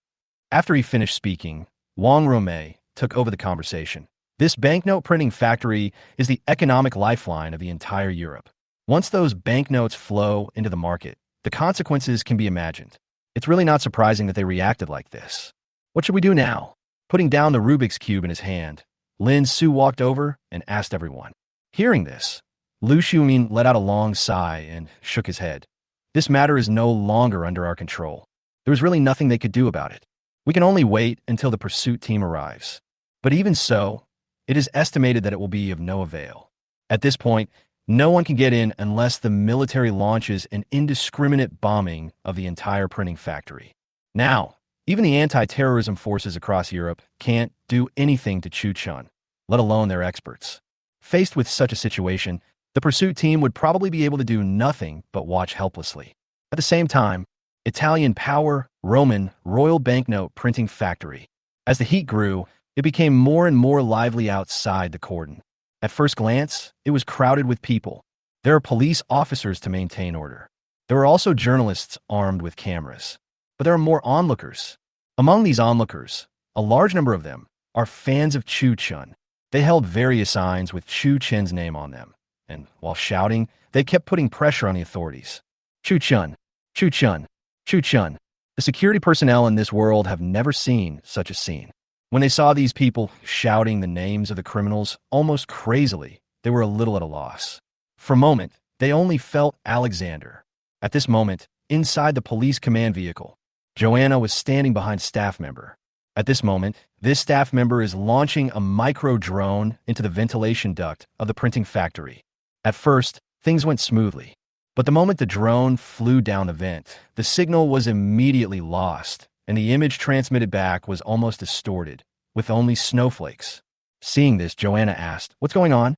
After he finished speaking, Wang Romei took over the conversation. This banknote printing factory is the economic lifeline of the entire Europe. Once those banknotes flow into the market, the consequences can be imagined. It's really not surprising that they reacted like this. What should we do now? Putting down the Rubik's Cube in his hand, Lin Su walked over and asked everyone. Hearing this, Lu Xiumin let out a long sigh and shook his head. This matter is no longer under our control. There is really nothing they could do about it. We can only wait until the pursuit team arrives. But even so, it is estimated that it will be of no avail. At this point, no one can get in unless the military launches an indiscriminate bombing of the entire printing factory. Now, even the anti-terrorism forces across Europe can't do anything to Chu Chun, let alone their experts. Faced with such a situation, the pursuit team would probably be able to do nothing but watch helplessly. At the same time, Italian power, Roman, royal banknote printing factory. As the heat grew, it became more and more lively outside the cordon. At first glance, it was crowded with people. There are police officers to maintain order. There are also journalists armed with cameras. But there are more onlookers. Among these onlookers, a large number of them are fans of Chu Chun. They held various signs with Chu Chen's name on them, and while shouting, they kept putting pressure on the authorities. Chu Chun, Chu Chun, Chu Chun. The security personnel in this world have never seen such a scene. When they saw these people shouting the names of the criminals almost crazily, they were a little at a loss. For a moment, they only felt Alexander. At this moment, inside the police command vehicle, Joanna was standing behind staff member. At this moment, this staff member is launching a micro-drone into the ventilation duct of the printing factory. At first, things went smoothly. But the moment the drone flew down the vent, the signal was immediately lost, and the image transmitted back was almost distorted, with only snowflakes. Seeing this, Joanna asked, "What's going on?"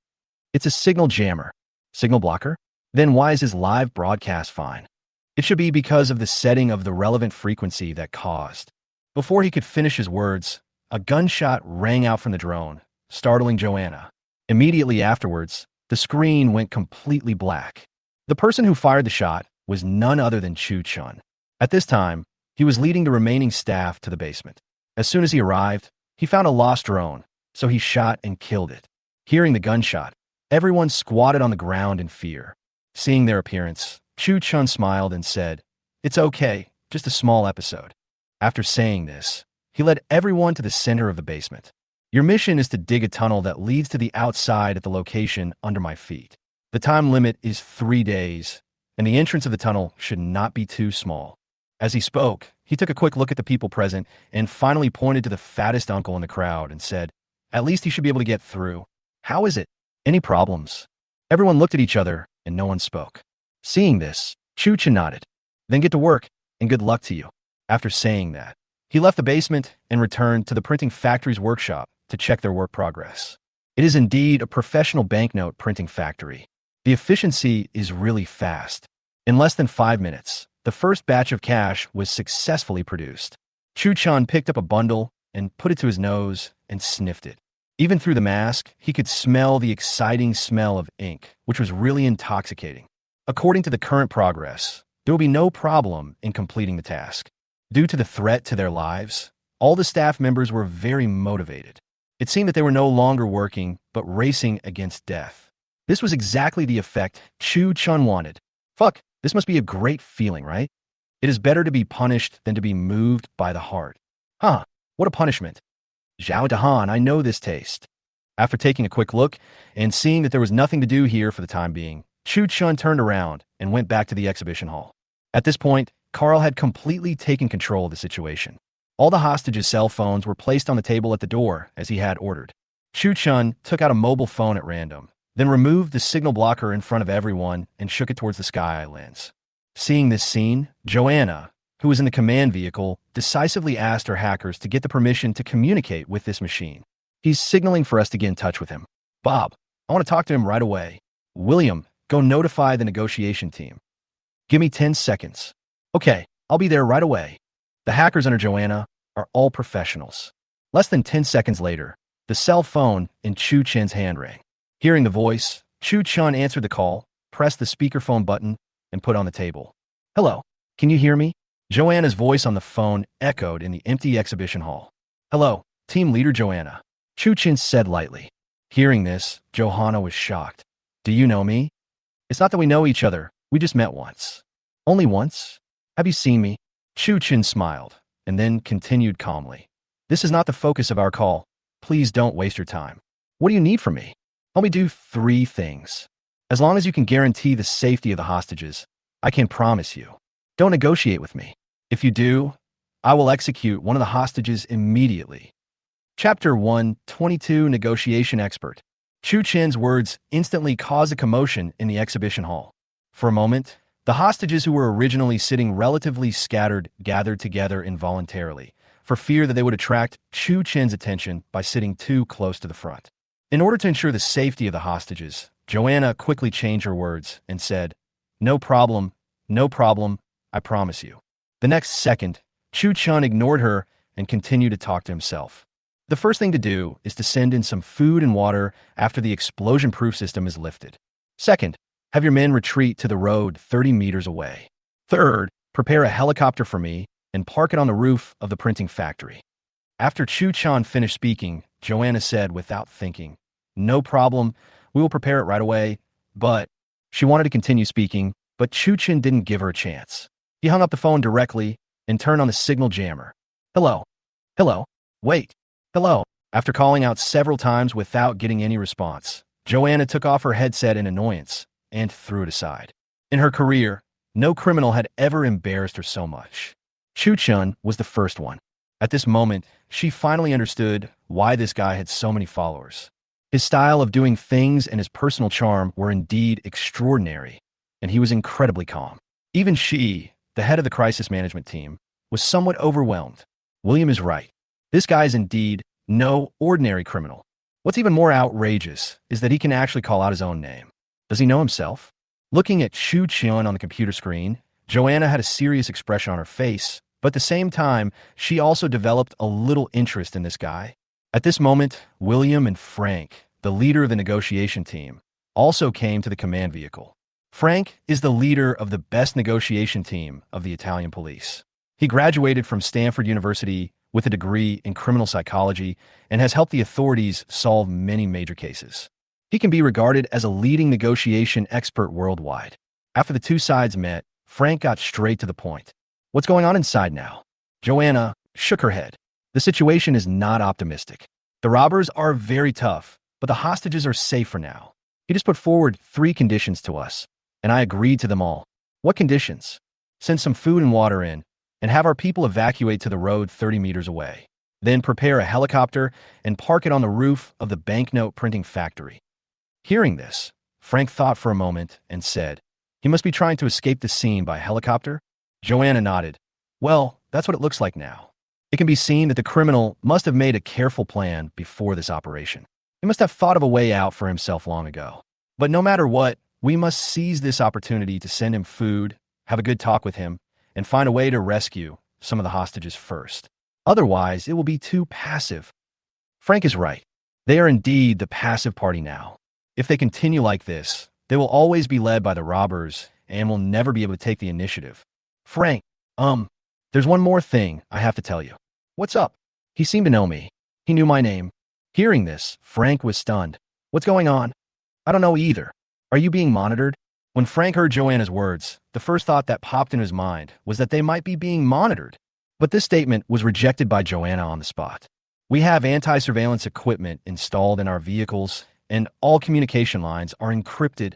"It's a signal jammer." "Signal blocker? Then why is his live broadcast fine?" "It should be because of the setting of the relevant frequency that caused." Before he could finish his words, a gunshot rang out from the drone, startling Joanna. Immediately afterwards, the screen went completely black. The person who fired the shot was none other than Chu Chun. At this time, he was leading the remaining staff to the basement. As soon as he arrived, he found a lost drone, so he shot and killed it. Hearing the gunshot, everyone squatted on the ground in fear. Seeing their appearance, Chu Chun smiled and said, "It's okay, just a small episode." After saying this, he led everyone to the center of the basement. "Your mission is to dig a tunnel that leads to the outside at the location under my feet. The time limit is 3 days, and the entrance of the tunnel should not be too small." As he spoke, he took a quick look at the people present and finally pointed to the fattest uncle in the crowd and said, "At least he should be able to get through. How is it? Any problems?" Everyone looked at each other and no one spoke. Seeing this, Chu Chen nodded. "Then get to work, and good luck to you." After saying that, he left the basement and returned to the printing factory's workshop to check their work progress. It is indeed a professional banknote printing factory. The efficiency is really fast. In less than 5 minutes, the first batch of cash was successfully produced. Chu Chun picked up a bundle and put it to his nose and sniffed it. Even through the mask, he could smell the exciting smell of ink, which was really intoxicating. According to the current progress, there will be no problem in completing the task. Due to the threat to their lives, all the staff members were very motivated. It seemed that they were no longer working, but racing against death. This was exactly the effect Chu Chun wanted. Fuck, this must be a great feeling, right? It is better to be punished than to be moved by the heart. Huh, what a punishment. Zhao Dahan, I know this taste. After taking a quick look and seeing that there was nothing to do here for the time being, Chu Chun turned around and went back to the exhibition hall. At this point, Carl had completely taken control of the situation. All the hostages' cell phones were placed on the table at the door as he had ordered. Chu Chun took out a mobile phone at random, then removed the signal blocker in front of everyone and shook it towards the sky islands. Seeing this scene, Joanna, who was in the command vehicle, decisively asked her hackers to get the permission to communicate with this machine. He's signaling for us to get in touch with him. Bob, I want to talk to him right away. William, go notify the negotiation team. Give me 10 seconds. Okay, I'll be there right away. The hackers under Joanna are all professionals. Less than 10 seconds later, the cell phone in Chu Chen's hand rang. Hearing the voice, Chu Chun answered the call, pressed the speakerphone button, and put on the table. Hello, can you hear me? Joanna's voice on the phone echoed in the empty exhibition hall. Hello, team leader Joanna. Chu Chen said lightly. Hearing this, Johanna was shocked. Do you know me? It's not that we know each other, we just met once. Only once? Have you seen me? Chu Chen smiled, and then continued calmly. This is not the focus of our call. Please don't waste your time. What do you need from me? Help me do 3 things. As long as you can guarantee the safety of the hostages, I can promise you. Don't negotiate with me. If you do, I will execute one of the hostages immediately. Chapter 122 Negotiation Expert. Chu Chen's words instantly caused a commotion in the exhibition hall. For a moment, the hostages who were originally sitting relatively scattered gathered together involuntarily, for fear that they would attract Chu Chen's attention by sitting too close to the front. In order to ensure the safety of the hostages, Joanna quickly changed her words and said, no problem, I promise you. The next second, Chu Chun ignored her and continued to talk to himself. The first thing to do is to send in some food and water after the explosion-proof system is lifted. Second, have your men retreat to the road 30 meters away. Third, prepare a helicopter for me and park it on the roof of the printing factory. After Chu Chun finished speaking, Joanna said without thinking, no problem, we will prepare it right away, but she wanted to continue speaking, but Chu Chen didn't give her a chance. He hung up the phone directly and turned on the signal jammer. Hello. Hello. Wait. Hello. After calling out several times without getting any response, Joanna took off her headset in annoyance and threw it aside. In her career, no criminal had ever embarrassed her so much. Chu Chun was the first one. At this moment, she finally understood why this guy had so many followers. His style of doing things and his personal charm were indeed extraordinary, and he was incredibly calm. Even she, the head of the crisis management team, was somewhat overwhelmed. William is right. This guy is indeed no ordinary criminal. What's even more outrageous is that he can actually call out his own name. Does he know himself? Looking at Chu Chun on the computer screen, Joanna had a serious expression on her face, but at the same time, she also developed a little interest in this guy. At this moment, William and Frank, the leader of the negotiation team, also came to the command vehicle. Frank is the leader of the best negotiation team of the Italian police. He graduated from Stanford University with a degree in criminal psychology and has helped the authorities solve many major cases. He can be regarded as a leading negotiation expert worldwide. After the two sides met, Frank got straight to the point. What's going on inside now? Joanna shook her head. The situation is not optimistic. The robbers are very tough, but the hostages are safe for now. He just put forward 3 conditions to us, and I agreed to them all. What conditions? Send some food and water in, and have our people evacuate to the road 30 meters away. Then prepare a helicopter and park it on the roof of the banknote printing factory. Hearing this, Frank thought for a moment and said, he must be trying to escape the scene by helicopter? Joanna nodded. Well, that's what it looks like now. It can be seen that the criminal must have made a careful plan before this operation. He must have thought of a way out for himself long ago. But no matter what, We must seize this opportunity to send him food, have a good talk with him, and find a way to rescue some of the hostages first. Otherwise, it will be too passive. Frank is right. They are indeed the passive party now. If they continue like this, they will always be led by the robbers and will never be able to take the initiative. Frank, there's one more thing I have to tell you. What's up? He seemed to know me. He knew my name. Hearing this, Frank was stunned. What's going on? I don't know either. Are you being monitored? When Frank heard Joanna's words, the first thought that popped in his mind was that they might be being monitored. But this statement was rejected by Joanna on the spot. We have anti-surveillance equipment installed in our vehicles, and all communication lines are encrypted.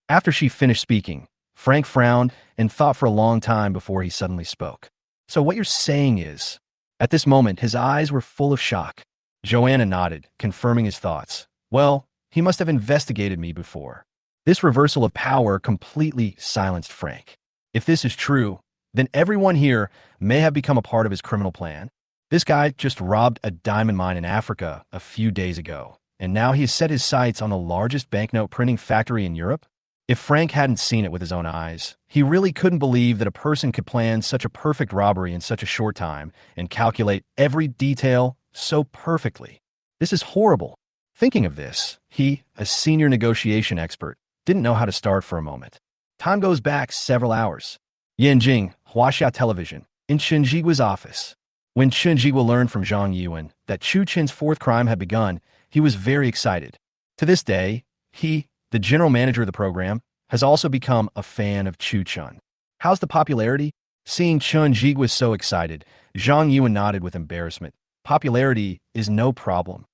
After she finished speaking, Frank frowned and thought for a long time before he suddenly spoke. So what you're saying is... At this moment, his eyes were full of shock. Joanna nodded, confirming his thoughts. Well, he must have investigated me before. This reversal of power completely silenced Frank. If this is true, then everyone here may have become a part of his criminal plan. This guy just robbed a diamond mine in Africa a few days ago, and now he has set his sights on the largest banknote printing factory in Europe? If Frank hadn't seen it with his own eyes, he really couldn't believe that a person could plan such a perfect robbery in such a short time and calculate every detail so perfectly. This is horrible. Thinking of this, he, a senior negotiation expert, didn't know how to start for a moment. Time goes back several hours. Yanjing, Huaxia Television, in Chenjigua's office. When Chenjigua learned from Zhang Yuan that Chu Chen's fourth crime had begun, he was very excited. To this day, he, the general manager of the program, has also become a fan of Chu Chun. How's the popularity? Seeing Chenjigua so excited, Zhang Yuan nodded with embarrassment. Popularity is no problem.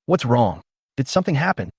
What's wrong? Did something happen?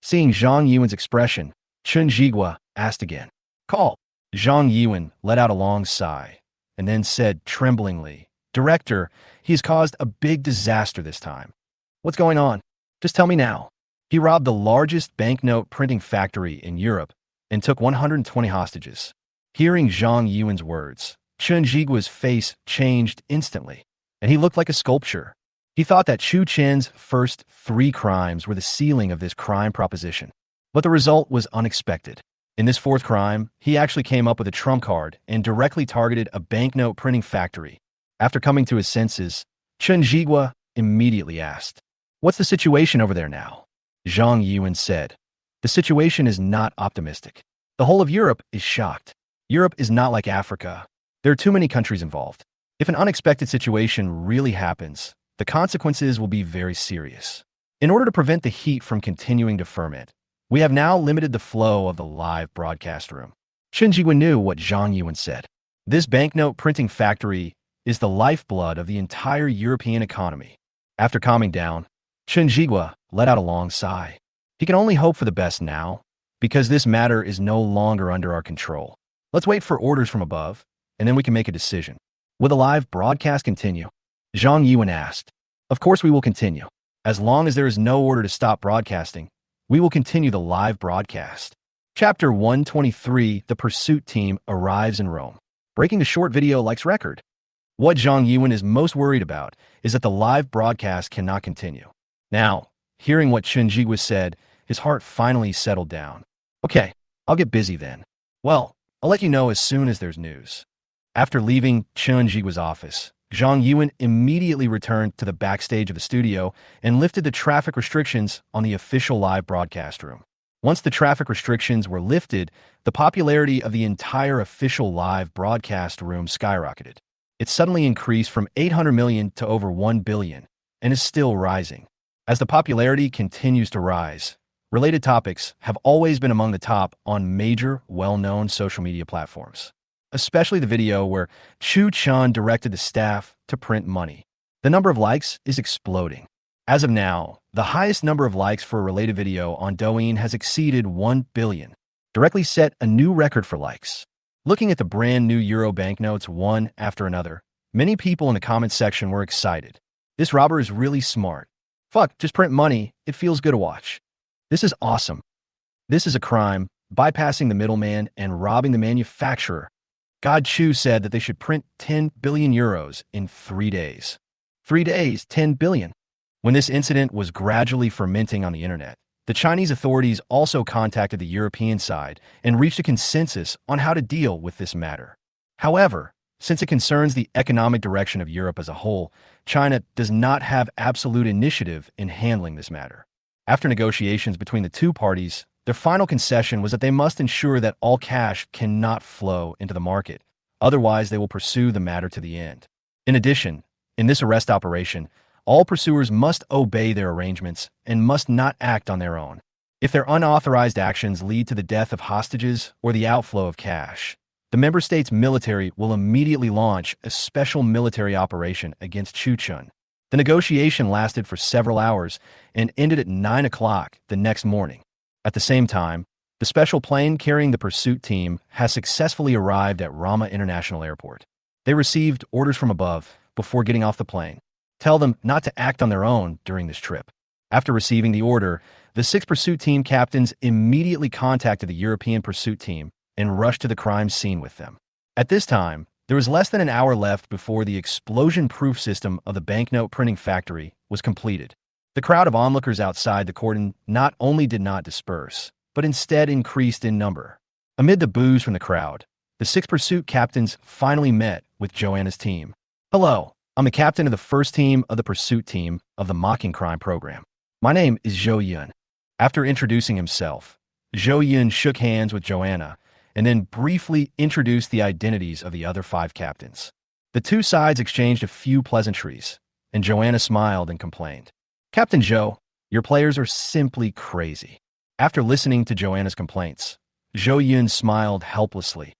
Seeing Zhang Yuan's expression, Chenjigua asked again. Call. Zhang Yuan let out a long sigh, and then said tremblingly, Director, he has caused a big disaster this time. What's going on? Just tell me now. He robbed the largest banknote printing factory in Europe and took 120 hostages. Hearing Zhang Yuan's words, Chenjigua's face changed instantly, and he looked like a sculpture. He thought that Chu Chen's first 3 crimes were the ceiling of this crime proposition. But the result was unexpected. In this 4th crime, he actually came up with a trump card and directly targeted a banknote printing factory. After coming to his senses, Chenjigua immediately asked, What's the situation over there now? Zhang Yuan said, The situation is not optimistic. The whole of Europe is shocked. Europe is not like Africa. There are too many countries involved. If an unexpected situation really happens, the consequences will be very serious. In order to prevent the heat from continuing to ferment, we have now limited the flow of the live broadcast room. Chenjigua knew what Zhang Yuan said. This banknote printing factory is the lifeblood of the entire European economy. After calming down, Chenjigua let out a long sigh. He can only hope for the best now, because this matter is no longer under our control. Let's wait for orders from above, and then we can make a decision. Will the live broadcast continue? Zhang Yuan asked. Of course we will continue. As long as there is no order to stop broadcasting, we will continue the live broadcast. Chapter 123, The Pursuit Team arrives in Rome. Breaking the short video likes record. What Zhang Yuan is most worried about is that the live broadcast cannot continue. Now, hearing what Chenjigua said, his heart finally settled down. Okay, I'll get busy then. Well, I'll let you know as soon as there's news. After leaving Chenjigua's office, Zhang Yuan immediately returned to the backstage of the studio and lifted the traffic restrictions on the official live broadcast room. Once the traffic restrictions were lifted, the popularity of the entire official live broadcast room skyrocketed. It suddenly increased from 800 million to over 1 billion, and is still rising. As the popularity continues to rise, related topics have always been among the top on major, well-known social media platforms. Especially the video where Chu Chun directed the staff to print money. The number of likes is exploding. As of now, the highest number of likes for a related video on Douyin has exceeded 1 billion, directly set a new record for likes. Looking at the brand new euro banknotes one after another, many people in the comments section were excited. This robber is really smart. Fuck, just print money, it feels good to watch. This is awesome. This is a crime, bypassing the middleman and robbing the manufacturer. God Chu said that they should print 10 billion euros in 3 days. 3 days, 10 billion. When this incident was gradually fermenting on the internet, The Chinese authorities also contacted the European side and reached a consensus on how to deal with this matter. However, since it concerns the economic direction of Europe as a whole, China does not have absolute initiative in handling this matter. After negotiations between the two parties, their final concession was that they must ensure that all cash cannot flow into the market. Otherwise, they will pursue the matter to the end. In addition, in this arrest operation, all pursuers must obey their arrangements and must not act on their own. If their unauthorized actions lead to the death of hostages or the outflow of cash, the member states' military will immediately launch a special military operation against Chu Chun. The negotiation lasted for several hours and ended at 9 o'clock the next morning. At the same time, the special plane carrying the pursuit team has successfully arrived at Rama International Airport. They received orders from above before getting off the plane. Tell them not to act on their own during this trip. After receiving the order, the 6 pursuit team captains immediately contacted the European pursuit team and rushed to the crime scene with them. At this time, there was less than an hour left before the explosion-proof system of the banknote printing factory was completed. The crowd of onlookers outside the cordon not only did not disperse, but instead increased in number. Amid the boos from the crowd, the 6 pursuit captains finally met with Joanna's team. "Hello, I'm the captain of the first team of the pursuit team of the Mocking Crime program. My name is Zhou Yun." After introducing himself, Zhou Yun shook hands with Joanna and then briefly introduced the identities of the other 5 captains. The two sides exchanged a few pleasantries, and Joanna smiled and complained. "Captain Zhou, your players are simply crazy." After listening to Joanna's complaints, Zhou Yun smiled helplessly.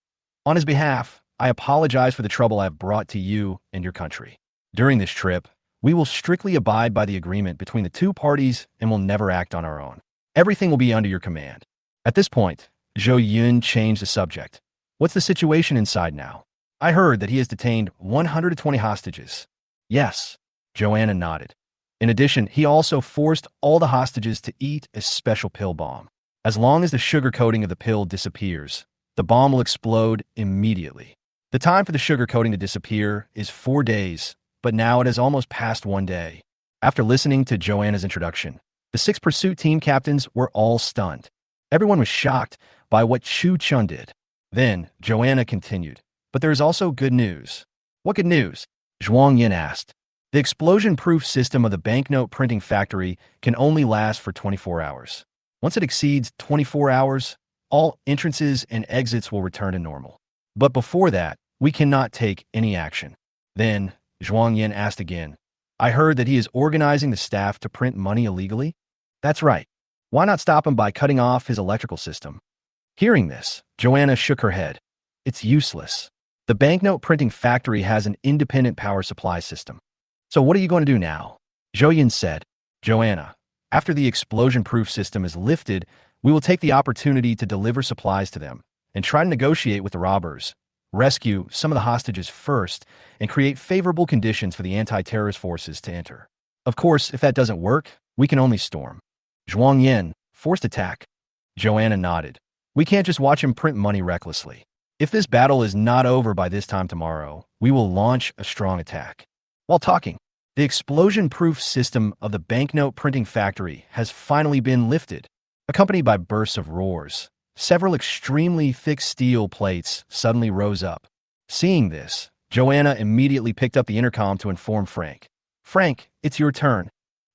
"On his behalf, I apologize for the trouble I have brought to you and your country. During this trip, we will strictly abide by the agreement between the two parties and will never act on our own. Everything will be under your command." At this point, Zhou Yun changed the subject. "What's the situation inside now? I heard that he has detained 120 hostages." "Yes," Joanna nodded. "In addition, he also forced all the hostages to eat a special pill bomb. As long as the sugar coating of the pill disappears, the bomb will explode immediately. The time for the sugar coating to disappear is 4 days, but now it has almost passed 1 day." After listening to Joanna's introduction, the 6 pursuit team captains were all stunned. Everyone was shocked by what Chu Chun did. Then, Joanna continued, "But there is also good news." "What good news?" Zhuang Yin asked. "The explosion-proof system of the banknote printing factory can only last for 24 hours. Once it exceeds 24 hours, all entrances and exits will return to normal. But before that, we cannot take any action." Then, Zhuang Yin asked again, "I heard that he is organizing the staff to print money illegally?" "That's right. Why not stop him by cutting off his electrical system?" Hearing this, Joanna shook her head. "It's useless. The banknote printing factory has an independent power supply system. So what are you going to do now?" Zhou Yin said. "Joanna, after the explosion-proof system is lifted, we will take the opportunity to deliver supplies to them and try to negotiate with the robbers, rescue some of the hostages first, and create favorable conditions for the anti-terrorist forces to enter. Of course, if that doesn't work, we can only storm." Zhuang Yin, forced attack. Joanna nodded. "We can't just watch him print money recklessly. If this battle is not over by this time tomorrow, we will launch a strong attack." While talking, the explosion-proof system of the banknote printing factory has finally been lifted, accompanied by bursts of roars. Several extremely thick steel plates suddenly rose up. Seeing this, Joanna immediately picked up the intercom to inform Frank. "Frank, it's your turn."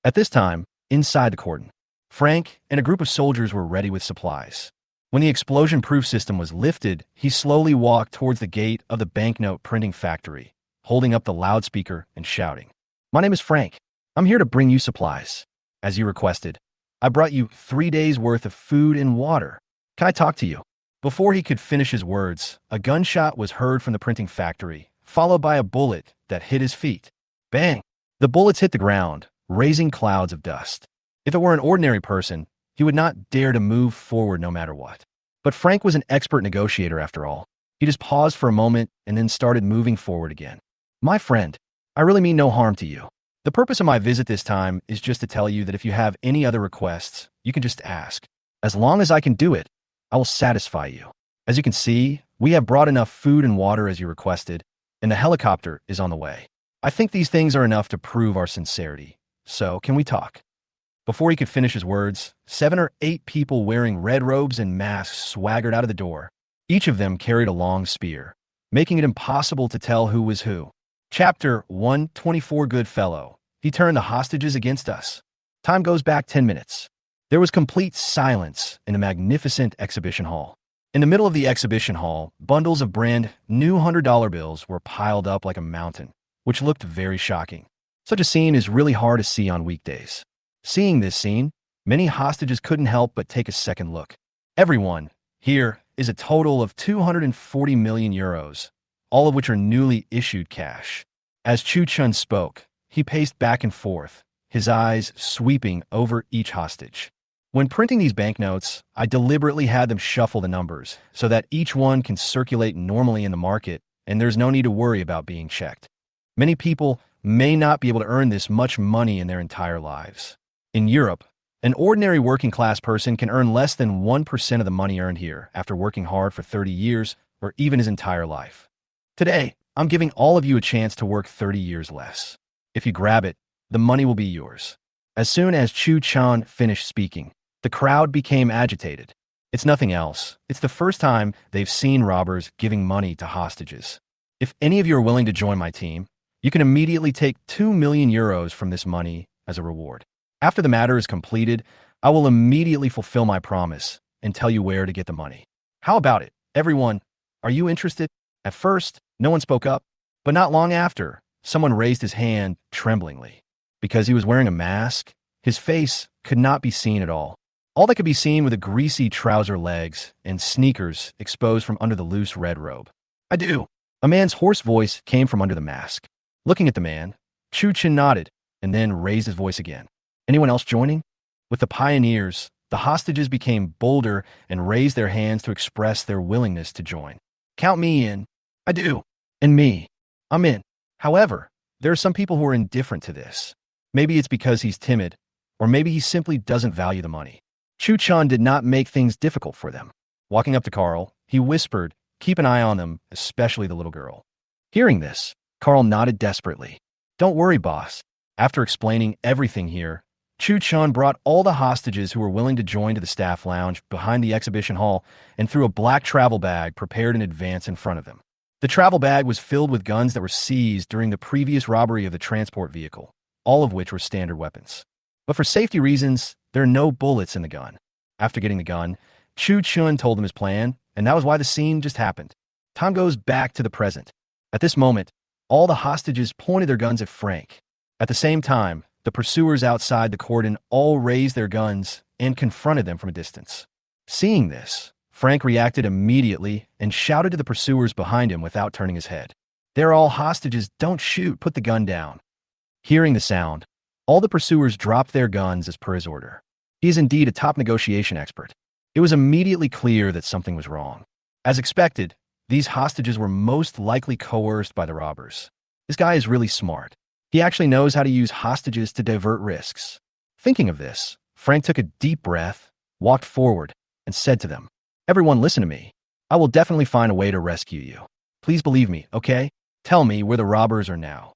At this time, inside the cordon, Frank and a group of soldiers were ready with supplies. When the explosion-proof system was lifted, he slowly walked towards the gate of the banknote printing factory, holding up the loudspeaker and shouting, "My name is Frank. I'm here to bring you supplies. As you requested, I brought you 3 days' worth of food and water. Can I talk to you?" Before he could finish his words, a gunshot was heard from the printing factory, followed by a bullet that hit his feet. Bang! The bullets hit the ground, raising clouds of dust. If it were an ordinary person, he would not dare to move forward no matter what. But Frank was an expert negotiator after all. He just paused for a moment and then started moving forward again. "My friend, I really mean no harm to you. The purpose of my visit this time is just to tell you that if you have any other requests, you can just ask. As long as I can do it, I will satisfy you. As you can see, we have brought enough food and water as you requested, and the helicopter is on the way. I think these things are enough to prove our sincerity. So, can we talk?" Before he could finish his words, 7 or 8 people wearing red robes and masks swaggered out of the door. Each of them carried a long spear, making it impossible to tell who was who. Chapter 124. Goodfellow. He turned the hostages against us. Time goes back 10 minutes. There was complete silence in the magnificent exhibition hall. In the middle of the exhibition hall, bundles of brand new $100 bills were piled up like a mountain, which looked very shocking. Such a scene is really hard to see on weekdays. Seeing this scene, many hostages couldn't help but take a second look. Everyone here is a total of 240 million euros, all of which are newly issued cash. As Chu Chun spoke, he paced back and forth, his eyes sweeping over each hostage. When printing these banknotes, I deliberately had them shuffle the numbers so that each one can circulate normally in the market and there's no need to worry about being checked. Many people may not be able to earn this much money in their entire lives. In Europe, an ordinary working-class person can earn less than 1% of the money earned here after working hard for 30 years or even his entire life. Today, I'm giving all of you a chance to work 30 years less. If you grab it, the money will be yours. As soon as Chu Chun finished speaking, the crowd became agitated. It's nothing else. It's the first time they've seen robbers giving money to hostages. If any of you are willing to join my team, you can immediately take 2 million euros from this money as a reward. After the matter is completed, I will immediately fulfill my promise and tell you where to get the money. How about it, everyone? Are you interested? At first, no one spoke up, but not long after, someone raised his hand tremblingly. Because he was wearing a mask, his face could not be seen at all. All that could be seen were the greasy trouser legs and sneakers exposed from under the loose red robe. I do. A man's hoarse voice came from under the mask. Looking at the man, Chu Chen nodded and then raised his voice again. Anyone else joining? With the pioneers, the hostages became bolder and raised their hands to express their willingness to join. Count me in. I do. And me. I'm in. However, there are some people who are indifferent to this. Maybe it's because he's timid, or maybe he simply doesn't value the money. Chu Chun did not make things difficult for them. Walking up to Carl, he whispered, "Keep an eye on them, especially the little girl." Hearing this, Carl nodded desperately. "Don't worry, boss." After explaining everything here, Chu Chun brought all the hostages who were willing to join to the staff lounge behind the exhibition hall and threw a black travel bag prepared in advance in front of them. The travel bag was filled with guns that were seized during the previous robbery of the transport vehicle, all of which were standard weapons. But for safety reasons, there are no bullets in the gun. After getting the gun, Chu Chun told them his plan, and that was why the scene just happened. Time goes back to the present. At this moment, all the hostages pointed their guns at Frank. At the same time, the pursuers outside the cordon all raised their guns and confronted them from a distance. Seeing this, Frank reacted immediately and shouted to the pursuers behind him without turning his head. "They're all hostages. Don't shoot. Put the gun down." Hearing the sound, all the pursuers dropped their guns as per his order. He is indeed a top negotiation expert. It was immediately clear that something was wrong. As expected, these hostages were most likely coerced by the robbers. This guy is really smart. He actually knows how to use hostages to divert risks. Thinking of this, Frank took a deep breath, walked forward, and said to them, "Everyone listen to me. I will definitely find a way to rescue you. Please believe me, okay? Tell me where the robbers are now."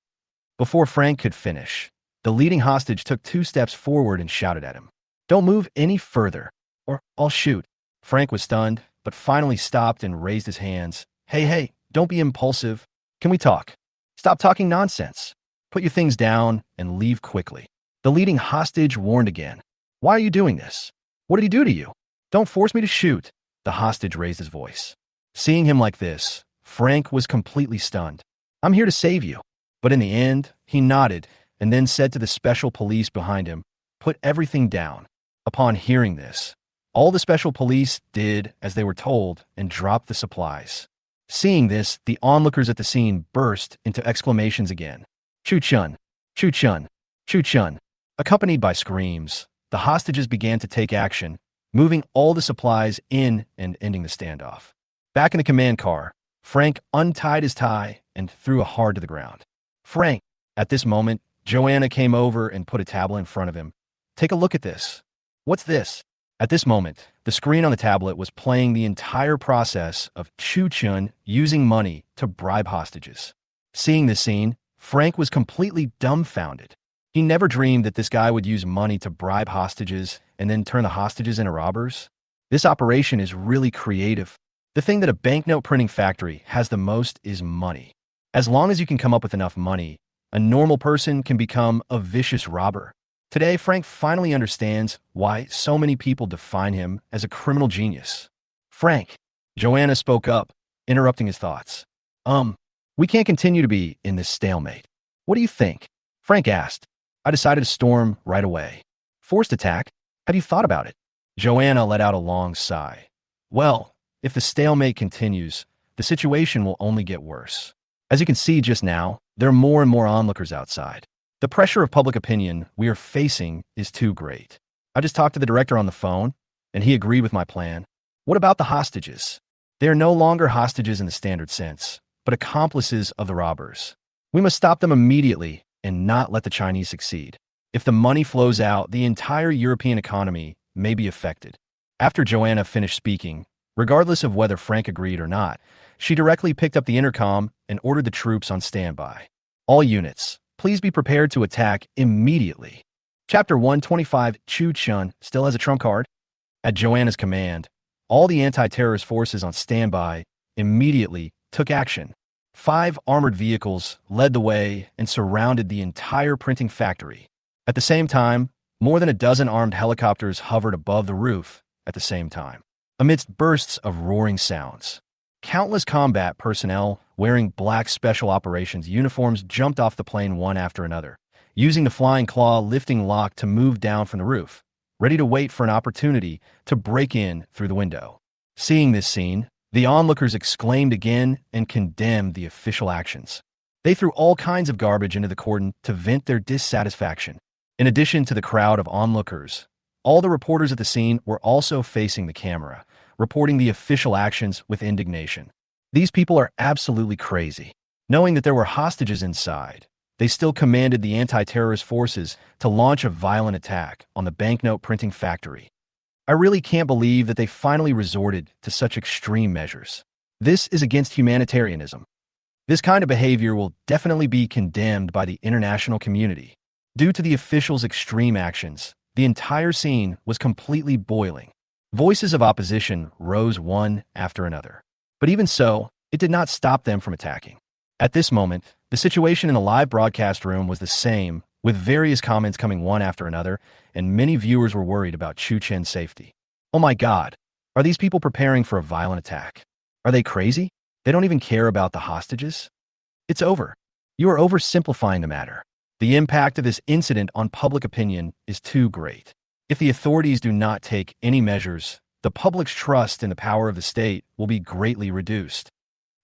Before Frank could finish, the leading hostage took 2 steps forward and shouted at him, "Don't move any further, or I'll shoot." Frank was stunned, but finally stopped and raised his hands. Hey, don't be impulsive. Can we talk? Stop talking nonsense. Put your things down and leave quickly." The leading hostage warned again. "Why are you doing this? What did he do to you? Don't force me to shoot." The hostage raised his voice. Seeing him like this, Frank was completely stunned. "I'm here to save you." But in the end, he nodded and then said to the special police behind him, "Put everything down." Upon hearing this, all the special police did as they were told and dropped the supplies. Seeing this, the onlookers at the scene burst into exclamations again. "Chu Chun! Chu Chun! Chu Chun!" Accompanied by screams, the hostages began to take action, moving all the supplies in and ending the standoff. Back in the command car, Frank untied his tie and threw it hard to the ground. "Frank!" At this moment, Joanna came over and put a tablet in front of him. "Take a look at this." "What's this?" At this moment, the screen on the tablet was playing the entire process of Chu Chun using money to bribe hostages. Seeing this scene, Frank was completely dumbfounded. He never dreamed that this guy would use money to bribe hostages and then turn the hostages into robbers. This operation is really creative. The thing that a banknote printing factory has the most is money. As long as you can come up with enough money, a normal person can become a vicious robber. Today, Frank finally understands why so many people define him as a criminal genius. Frank, Joanna spoke up, interrupting his thoughts. We can't continue to be in this stalemate. What do you think? Frank asked. I decided to storm right away. Forced attack? Have you thought about it? Joanna let out a long sigh. Well, if the stalemate continues, the situation will only get worse. As you can see just now, there are more and more onlookers outside. The pressure of public opinion we are facing is too great. I just talked to the director on the phone, and he agreed with my plan. What about the hostages? They are no longer hostages in the standard sense, but accomplices of the robbers. We must stop them immediately and not let the Chinese succeed. If the money flows out, the entire European economy may be affected. After Joanna finished speaking, regardless of whether Frank agreed or not, she directly picked up the intercom and ordered the troops on standby. All units, please be prepared to attack immediately. Chapter 125, Chu Chun still has a trump card? At Joanna's command, all the anti-terrorist forces on standby immediately took action. 5 armored vehicles led the way and surrounded the entire printing factory. At the same time, more than a dozen armed helicopters hovered above the roof at the same time. Amidst bursts of roaring sounds, countless combat personnel wearing black special operations uniforms jumped off the plane one after another, using the flying claw lifting lock to move down from the roof, ready to wait for an opportunity to break in through the window. Seeing this scene, the onlookers exclaimed again and condemned the official actions. They threw all kinds of garbage into the cordon to vent their dissatisfaction. In addition to the crowd of onlookers, all the reporters at the scene were also facing the camera, reporting the official actions with indignation. These people are absolutely crazy. Knowing that there were hostages inside, they still commanded the anti-terrorist forces to launch a violent attack on the banknote printing factory. I really can't believe that they finally resorted to such extreme measures. This is against humanitarianism. This kind of behavior will definitely be condemned by the international community. Due to the officials' extreme actions, the entire scene was completely boiling. Voices of opposition rose one after another. But even so, it did not stop them from attacking. At this moment, the situation in the live broadcast room was the same, with various comments coming one after another, and many viewers were worried about Chu Chen's safety. Oh my God, are these people preparing for a violent attack? Are they crazy? They don't even care about the hostages? It's over. You are oversimplifying the matter. The impact of this incident on public opinion is too great. If the authorities do not take any measures, the public's trust in the power of the state will be greatly reduced.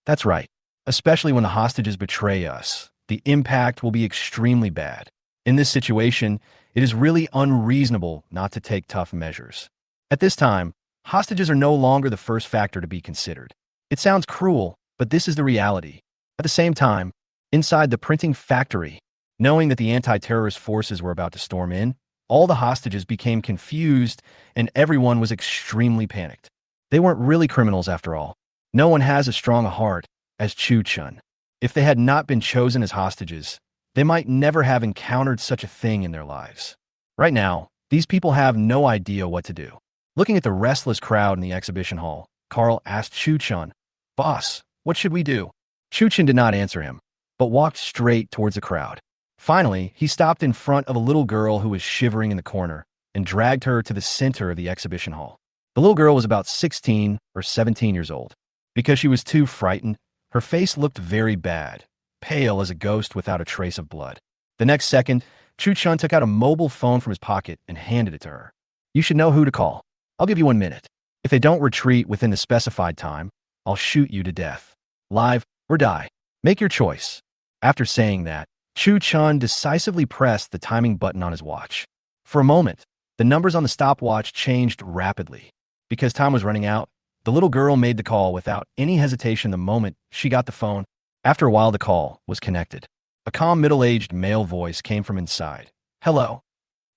That's right. Especially when the hostages betray us, the impact will be extremely bad. In this situation, it is really unreasonable not to take tough measures. At this time, hostages are no longer the first factor to be considered. It sounds cruel, but this is the reality. At the same time, inside the printing factory, knowing that the anti-terrorist forces were about to storm in, all the hostages became confused and everyone was extremely panicked. They weren't really criminals after all. No one has as strong a heart as Chu Chun. If they had not been chosen as hostages, they might never have encountered such a thing in their lives. Right now, these people have no idea what to do. Looking at the restless crowd in the exhibition hall, Carl asked Chu Chun, "Boss, what should we do?" Chu Chen did not answer him, but walked straight towards the crowd. Finally, he stopped in front of a little girl who was shivering in the corner and dragged her to the center of the exhibition hall. The little girl was about 16 or 17 years old. Because she was too frightened, her face looked very bad, pale as a ghost without a trace of blood. The next second, Chu Chun took out a mobile phone from his pocket and handed it to her. "You should know who to call. I'll give you 1 minute. If they don't retreat within the specified time, I'll shoot you to death. Live or die. Make your choice." After saying that, Chu Chun decisively pressed the timing button on his watch. For a moment, the numbers on the stopwatch changed rapidly. Because time was running out, the little girl made the call without any hesitation the moment she got the phone. After a while, the call was connected. A calm, middle-aged male voice came from inside. "Hello.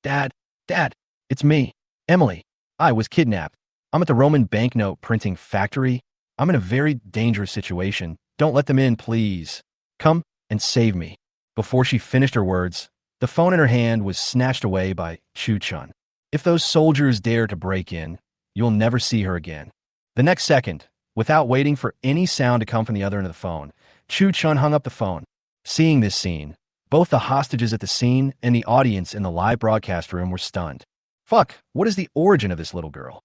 Dad, it's me, Emily. I was kidnapped. I'm at the Roman banknote printing factory. I'm in a very dangerous situation. Don't let them in, please. Come and save me." Before she finished her words, The phone in her hand was snatched away by Chu Chun. If those soldiers dare to break in, you'll never see her again. The next second, without waiting for any sound to come from the other end of the phone, Chu Chun hung up the phone. Seeing this scene, both the hostages at the scene and the audience in the live broadcast room were stunned. Fuck, what is the origin of this little girl?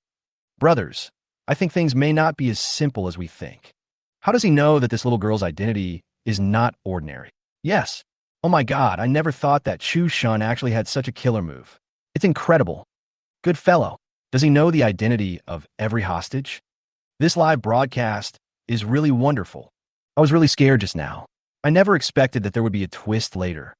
Brothers, I think things may not be as simple as we think. How does he know that this little girl's identity is not ordinary? Yes. Oh my god, I never thought that Chu Chun actually had such a killer move. It's incredible. Good fellow. Does he know the identity of every hostage? This live broadcast is really wonderful. I was really scared just now. I never expected that there would be a twist later.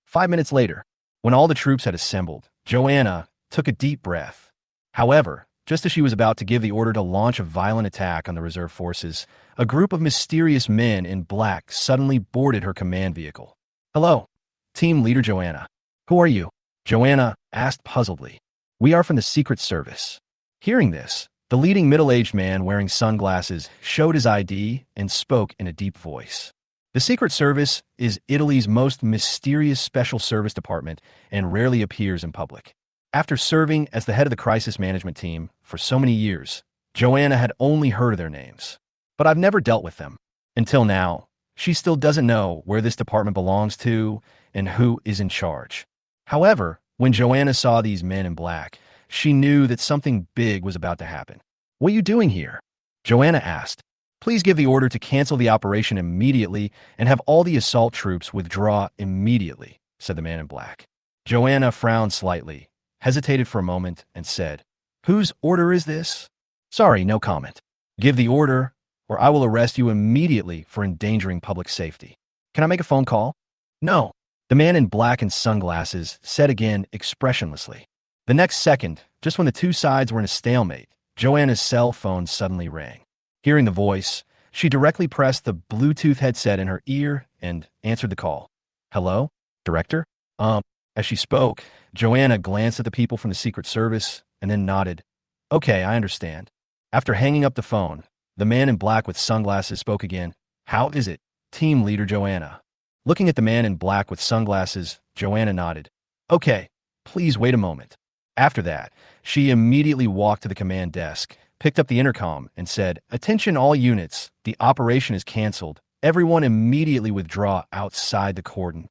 5 minutes later, when all the troops had assembled, Joanna took a deep breath. However, just as she was about to give the order to launch a violent attack on the reserve forces, a group of mysterious men in black suddenly boarded her command vehicle. Hello, Team Leader Joanna. Who are you? Joanna asked puzzledly. We are from the Secret Service. Hearing this, the leading middle-aged man wearing sunglasses showed his ID and spoke in a deep voice. The Secret Service is Italy's most mysterious special service department and rarely appears in public. After serving as the head of the crisis management team for so many years, Joanna had only heard of their names. But I've never dealt with them. Until now, she still doesn't know where this department belongs to and who is in charge. However, when Joanna saw these men in black, she knew that something big was about to happen. What are you doing here? Joanna asked. Please give the order to cancel the operation immediately and have all the assault troops withdraw immediately, said the man in black. Joanna frowned slightly, hesitated for a moment, and said, Whose order is this? Sorry, no comment. Give the order, or I will arrest you immediately for endangering public safety. Can I make a phone call? No. The man in black and sunglasses said again expressionlessly. The next second, just when the two sides were in a stalemate, Joanna's cell phone suddenly rang. Hearing the voice, she directly pressed the Bluetooth headset in her ear and answered the call. Hello? Director? As she spoke, Joanna glanced at the people from the Secret Service and then nodded. Okay, I understand. After hanging up the phone, the man in black with sunglasses spoke again. How is it, Team Leader Joanna? Looking at the man in black with sunglasses, Joanna nodded. Okay, please wait a moment. After that, she immediately walked to the command desk, picked up the intercom, and said, Attention all units, the operation is canceled. Everyone immediately withdraw outside the cordon.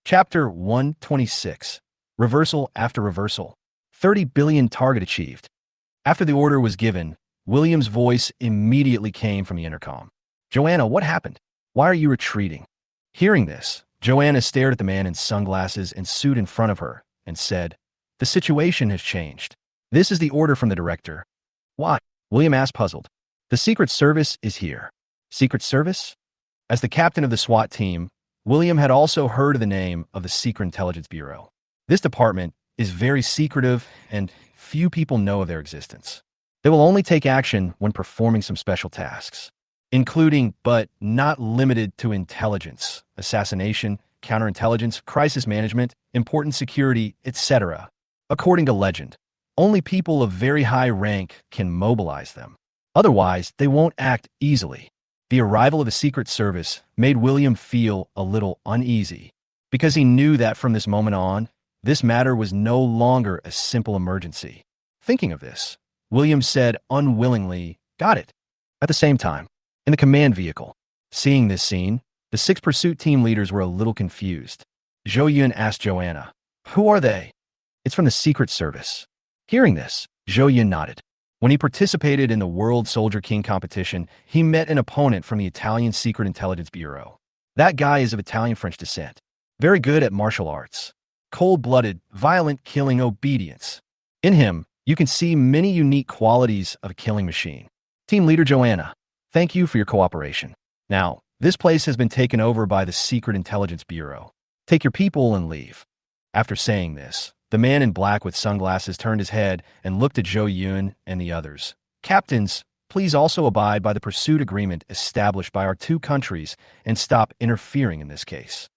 Chapter 126. Reversal after reversal. 30 billion target achieved. After the order was given, William's voice immediately came from the intercom. Joanna, what happened? Why are you retreating? Hearing this, Joanna stared at the man in sunglasses and suit in front of her and said, The situation has changed. This is the order from the director. Why? William asked, puzzled. The Secret Service is here. Secret Service? As the captain of the SWAT team, William had also heard of the name of the Secret Intelligence Bureau. This department is very secretive and few people know of their existence. They will only take action when performing some special tasks, including but not limited to intelligence, assassination, counterintelligence, crisis management, important security, etc. According to legend, only people of very high rank can mobilize them. Otherwise, they won't act easily. The arrival of the Secret Service made William feel a little uneasy because he knew that from this moment on, this matter was no longer a simple emergency. Thinking of this, William said unwillingly, Got it. At the same time, in the command vehicle, seeing this scene, the 6 pursuit team leaders were a little confused. Zhou Yun asked Joanna, Who are they? It's from the Secret Service. Hearing this, Zhou Yun nodded. When he participated in the World Soldier King competition, he met an opponent from the Italian Secret Intelligence Bureau. That guy is of Italian-French descent. Very good at martial arts. Cold-blooded, violent killing obedience. In him, you can see many unique qualities of a killing machine. Team Leader Joanna, thank you for your cooperation. Now, this place has been taken over by the Secret Intelligence Bureau. Take your people and leave. After saying this, the man in black with sunglasses turned his head and looked at Zhou Yun and the others. Captains, please also abide by the pursuit agreement established by our two countries and stop interfering in this case.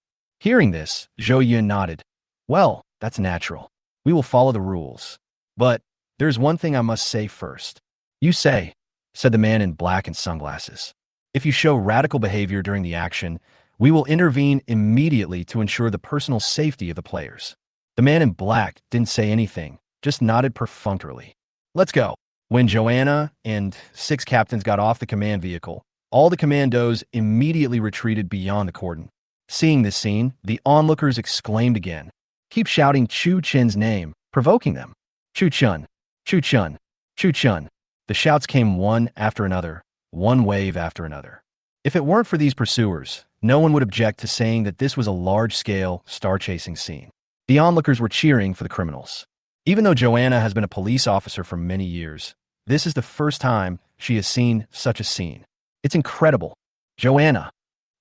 Hearing this, Zhou Yun nodded. Well, that's natural. We will follow the rules. But there's one thing I must say first. You say, said the man in black and sunglasses. If you show radical behavior during the action, We will intervene immediately to ensure the personal safety of the players. The man in black didn't say anything, just nodded perfunctorily. Let's go. When Joanna and 6 captains got off the command vehicle, all the commandos immediately retreated beyond the cordon. Seeing this scene, the onlookers exclaimed again. Keep shouting Chu Chen's name, provoking them. Chu Chun, Chu Chun, Chu Chun. The shouts came one after another, one wave after another. If it weren't for these pursuers, no one would object to saying that this was a large-scale, star-chasing scene. The onlookers were cheering for the criminals. Even though Joanna has been a police officer for many years, this is the first time she has seen such a scene. It's incredible. Joanna.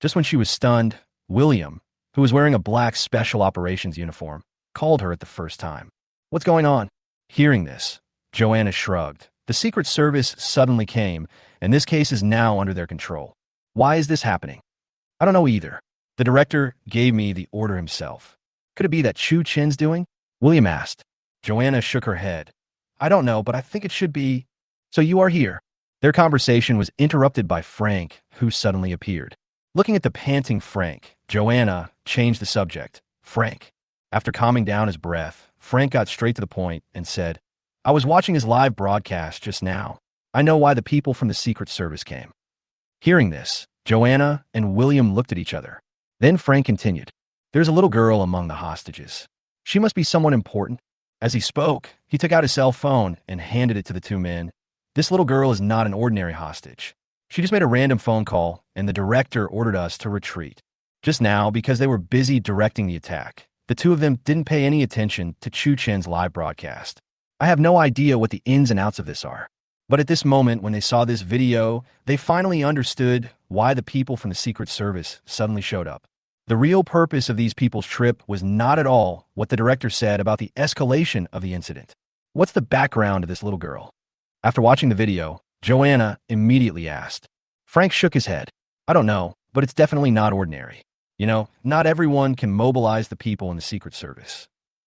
Just when she was stunned, William, who was wearing a black special operations uniform, called her at the first time. What's going on? Hearing this, Joanna shrugged. The Secret Service suddenly came, and this case is now under their control. Why is this happening? I don't know either. The director gave me the order himself. Could it be that Chu Chen's doing? William asked. Joanna shook her head. I don't know, but I think it should be. So you are here. Their conversation was interrupted by Frank, who suddenly appeared. Looking at the panting Frank, Joanna changed the subject. Frank. After calming down his breath, Frank got straight to the point and said, I was watching his live broadcast just now. I know why the people from the Secret Service came. Hearing this, Joanna and William looked at each other. Then Frank continued, There's a little girl among the hostages. She must be someone important. As he spoke, he took out his cell phone and handed it to the 2 men. This little girl is not an ordinary hostage. She just made a random phone call, and the director ordered us to retreat. Just now, because they were busy directing the attack, the 2 of them didn't pay any attention to Chu Chen's live broadcast. I have no idea what the ins and outs of this are. But at this moment, when they saw this video, they finally understood why the people from the Secret Service suddenly showed up. The real purpose of these people's trip was not at all what the director said about the escalation of the incident. What's the background of this little girl? After watching the video, Joanna immediately asked. Frank shook his head. I don't know, but it's definitely not ordinary. You know, not everyone can mobilize the people in the Secret Service.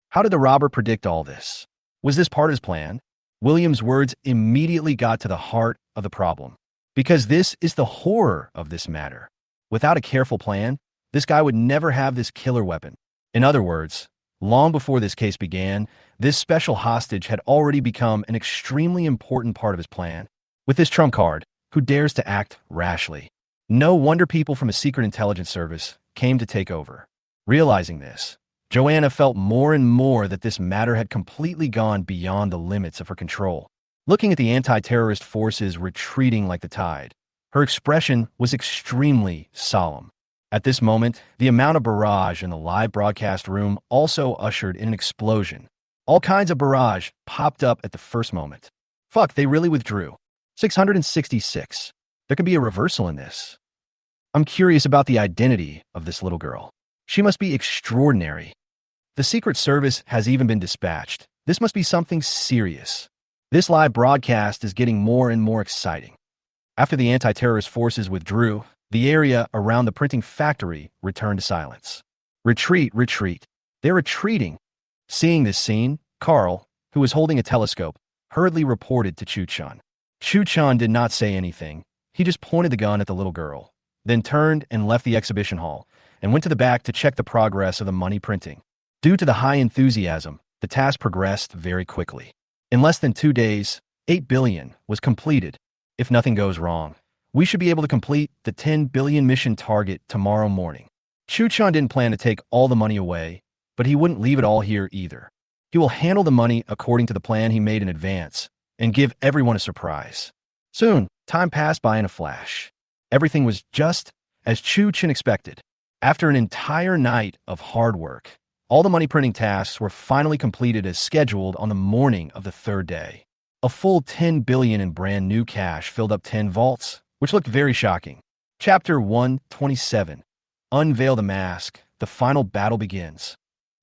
How did the robber predict all this? Was this part of his plan? William's words immediately got to the heart of the problem. Because this is the horror of this matter. Without a careful plan, this guy would never have this killer weapon. In other words, long before this case began, this special hostage had already become an extremely important part of his plan. With this trump card, who dares to act rashly? No wonder people from a secret intelligence service came to take over. Realizing this, Joanna felt more and more that this matter had completely gone beyond the limits of her control. Looking at the anti-terrorist forces retreating like the tide, her expression was extremely solemn. At this moment, the amount of barrage in the live broadcast room also ushered in an explosion. All kinds of barrage popped up at the first moment. Fuck, they really withdrew. 666. There could be a reversal in this. I'm curious about the identity of this little girl. She must be extraordinary. The Secret Service has even been dispatched. This must be something serious. This live broadcast is getting more and more exciting. After the anti-terrorist forces withdrew, the area around the printing factory returned to silence. Retreat, retreat. They're retreating. Seeing this scene, Carl, who was holding a telescope, hurriedly reported to Chu Chun. Chu Chun did not say anything. He just pointed the gun at the little girl, then turned and left the exhibition hall and went to the back to check the progress of the money printing. Due to the high enthusiasm, the task progressed very quickly. In less than 2 days, 8 billion was completed. If nothing goes wrong, we should be able to complete the 10 billion mission target tomorrow morning. Chu Chun didn't plan to take all the money away, but he wouldn't leave it all here either. He will handle the money according to the plan he made in advance and give everyone a surprise. Soon, time passed by in a flash. Everything was just as Chu Chen expected. After an entire night of hard work, all the money printing tasks were finally completed as scheduled on the morning of the 3rd day. A full 10 billion in brand new cash filled up 10 vaults, which looked very shocking. Chapter 127. Unveil the mask. The final battle begins.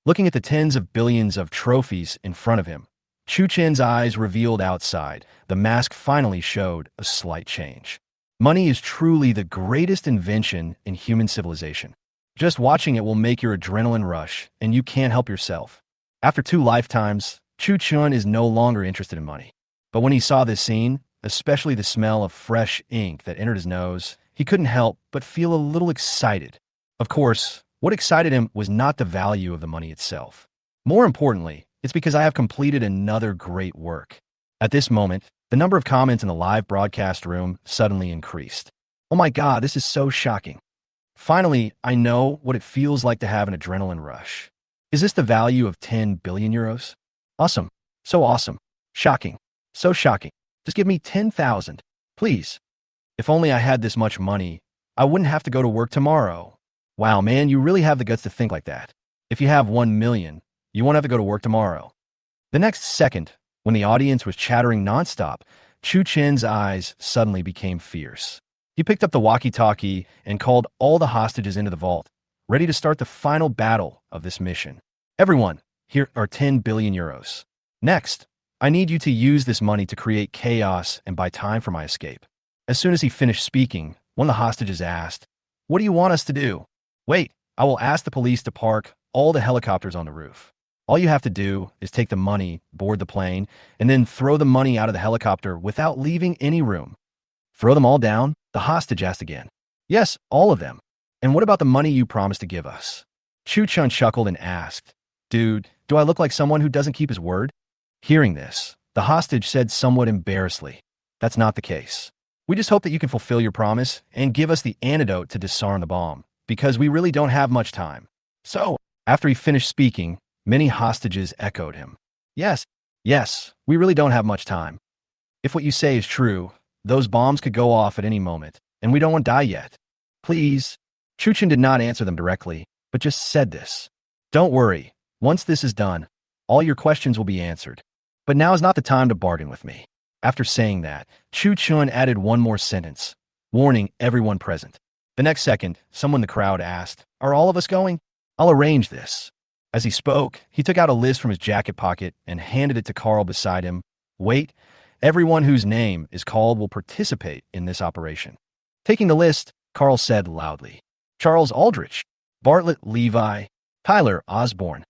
Looking at the tens of billions of trophies in front of him, Chu Chen's eyes revealed outside. The mask finally showed a slight change. Money is truly the greatest invention in human civilization. Just watching it will make your adrenaline rush, and you can't help yourself. After 2 lifetimes, Chu Chun is no longer interested in money. But when he saw this scene, especially the smell of fresh ink that entered his nose, he couldn't help but feel a little excited. Of course, what excited him was not the value of the money itself. More importantly, it's because I have completed another great work. At this moment, the number of comments in the live broadcast room suddenly increased. Oh my God, this is so shocking. Finally, I know what it feels like to have an adrenaline rush. Is this the value of 10 billion euros? Awesome. So awesome. Shocking. So shocking. Just give me 10,000. Please. If only I had this much money, I wouldn't have to go to work tomorrow. Wow, man, you really have the guts to think like that. If you have 1 million, you won't have to go to work tomorrow. The next second, when the audience was chattering nonstop, Chu Chen's eyes suddenly became fierce. He picked up the walkie-talkie and called all the hostages into the vault, ready to start the final battle of this mission. Everyone, here are 10 billion euros. Next, I need you to use this money to create chaos and buy time for my escape. As soon as he finished speaking, one of the hostages asked, "What do you want us to do?" "Wait, I will ask the police to park all the helicopters on the roof. All you have to do is take the money, board the plane, and then throw the money out of the helicopter without leaving any room." "Throw them all down?" the hostage asked again. "Yes, all of them. And what about the money you promised to give us?" Chu Chun chuckled and asked, "Dude, do I look like someone who doesn't keep his word?" Hearing this, the hostage said somewhat embarrassedly, "That's not the case. We just hope that you can fulfill your promise and give us the antidote to disarm the bomb, because we really don't have much time." So, after he finished speaking, many hostages echoed him. Yes, we really don't have much time. If what you say is true, those bombs could go off at any moment, and we don't want to die yet. Please." Chu Chen did not answer them directly, but just said this. "Don't worry. Once this is done, all your questions will be answered. But now is not the time to bargain with me." After saying that, Chu Chun added one more sentence, warning everyone present. The next second, someone in the crowd asked, "Are all of us going?" "I'll arrange this." As he spoke, he took out a list from his jacket pocket and handed it to Carl beside him. "Wait, everyone whose name is called will participate in this operation." Taking the list, Carl said loudly, "Charles Aldrich, Bartlett Levi, Tyler Osborne."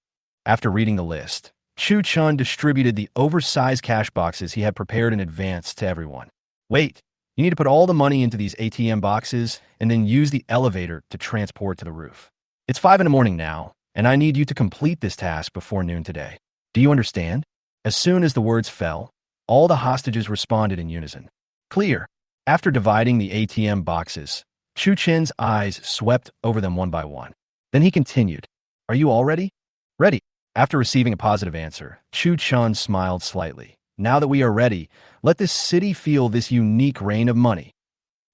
After reading the list, Chu Chun distributed the oversized cash boxes he had prepared in advance to everyone. "Wait, you need to put all the money into these ATM boxes and then use the elevator to transport to the roof. It's 5 in the morning now, and I need you to complete this task before noon today. Do you understand?" As soon as the words fell, all the hostages responded in unison. "Clear." After dividing the ATM boxes, Chu Chen's eyes swept over them one by one. Then he continued, "Are you all ready?" "Ready." After receiving a positive answer, Chu Chun smiled slightly. "Now that we are ready, let this city feel this unique rain of money."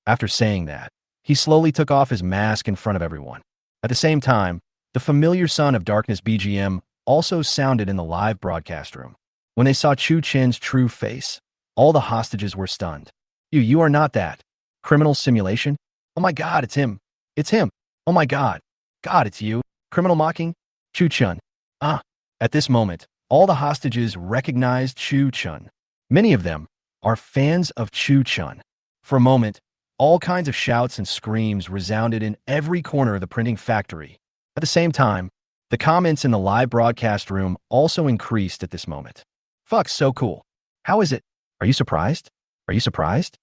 After saying that, he slowly took off his mask in front of everyone. At the same time, the familiar Son of Darkness BGM also sounded in the live broadcast room. When they saw Chu Chen's true face, all the hostages were stunned. You are not that. Criminal simulation? Oh my God, it's him. It's him. Oh my God. God, it's you. Criminal mocking? Chu Chun. Ah. At this moment, all the hostages recognized Chu Chun. Many of them are fans of Chu Chun. For a moment, all kinds of shouts and screams resounded in every corner of the printing factory. At the same time, the comments in the live broadcast room also increased at this moment. "Fuck, so cool. How is it? Are you surprised? Are you surprised?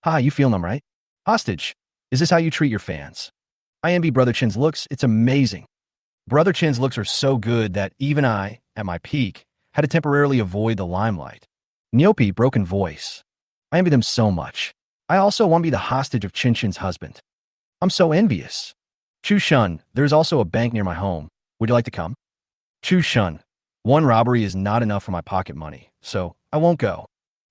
Ha, you feel them, right? Hostage, is this how you treat your fans?" I envy Brother Chen's looks. It's amazing. Brother Chen's looks are so good that even I, at my peak, had to temporarily avoid the limelight. Nyopi, broken voice. I envy them so much. I also want to be the hostage of Chin Chin's husband. I'm so envious. Chu Chun, there's also a bank near my home. Would you like to come? Chu Chun, one robbery is not enough for my pocket money, so I won't go.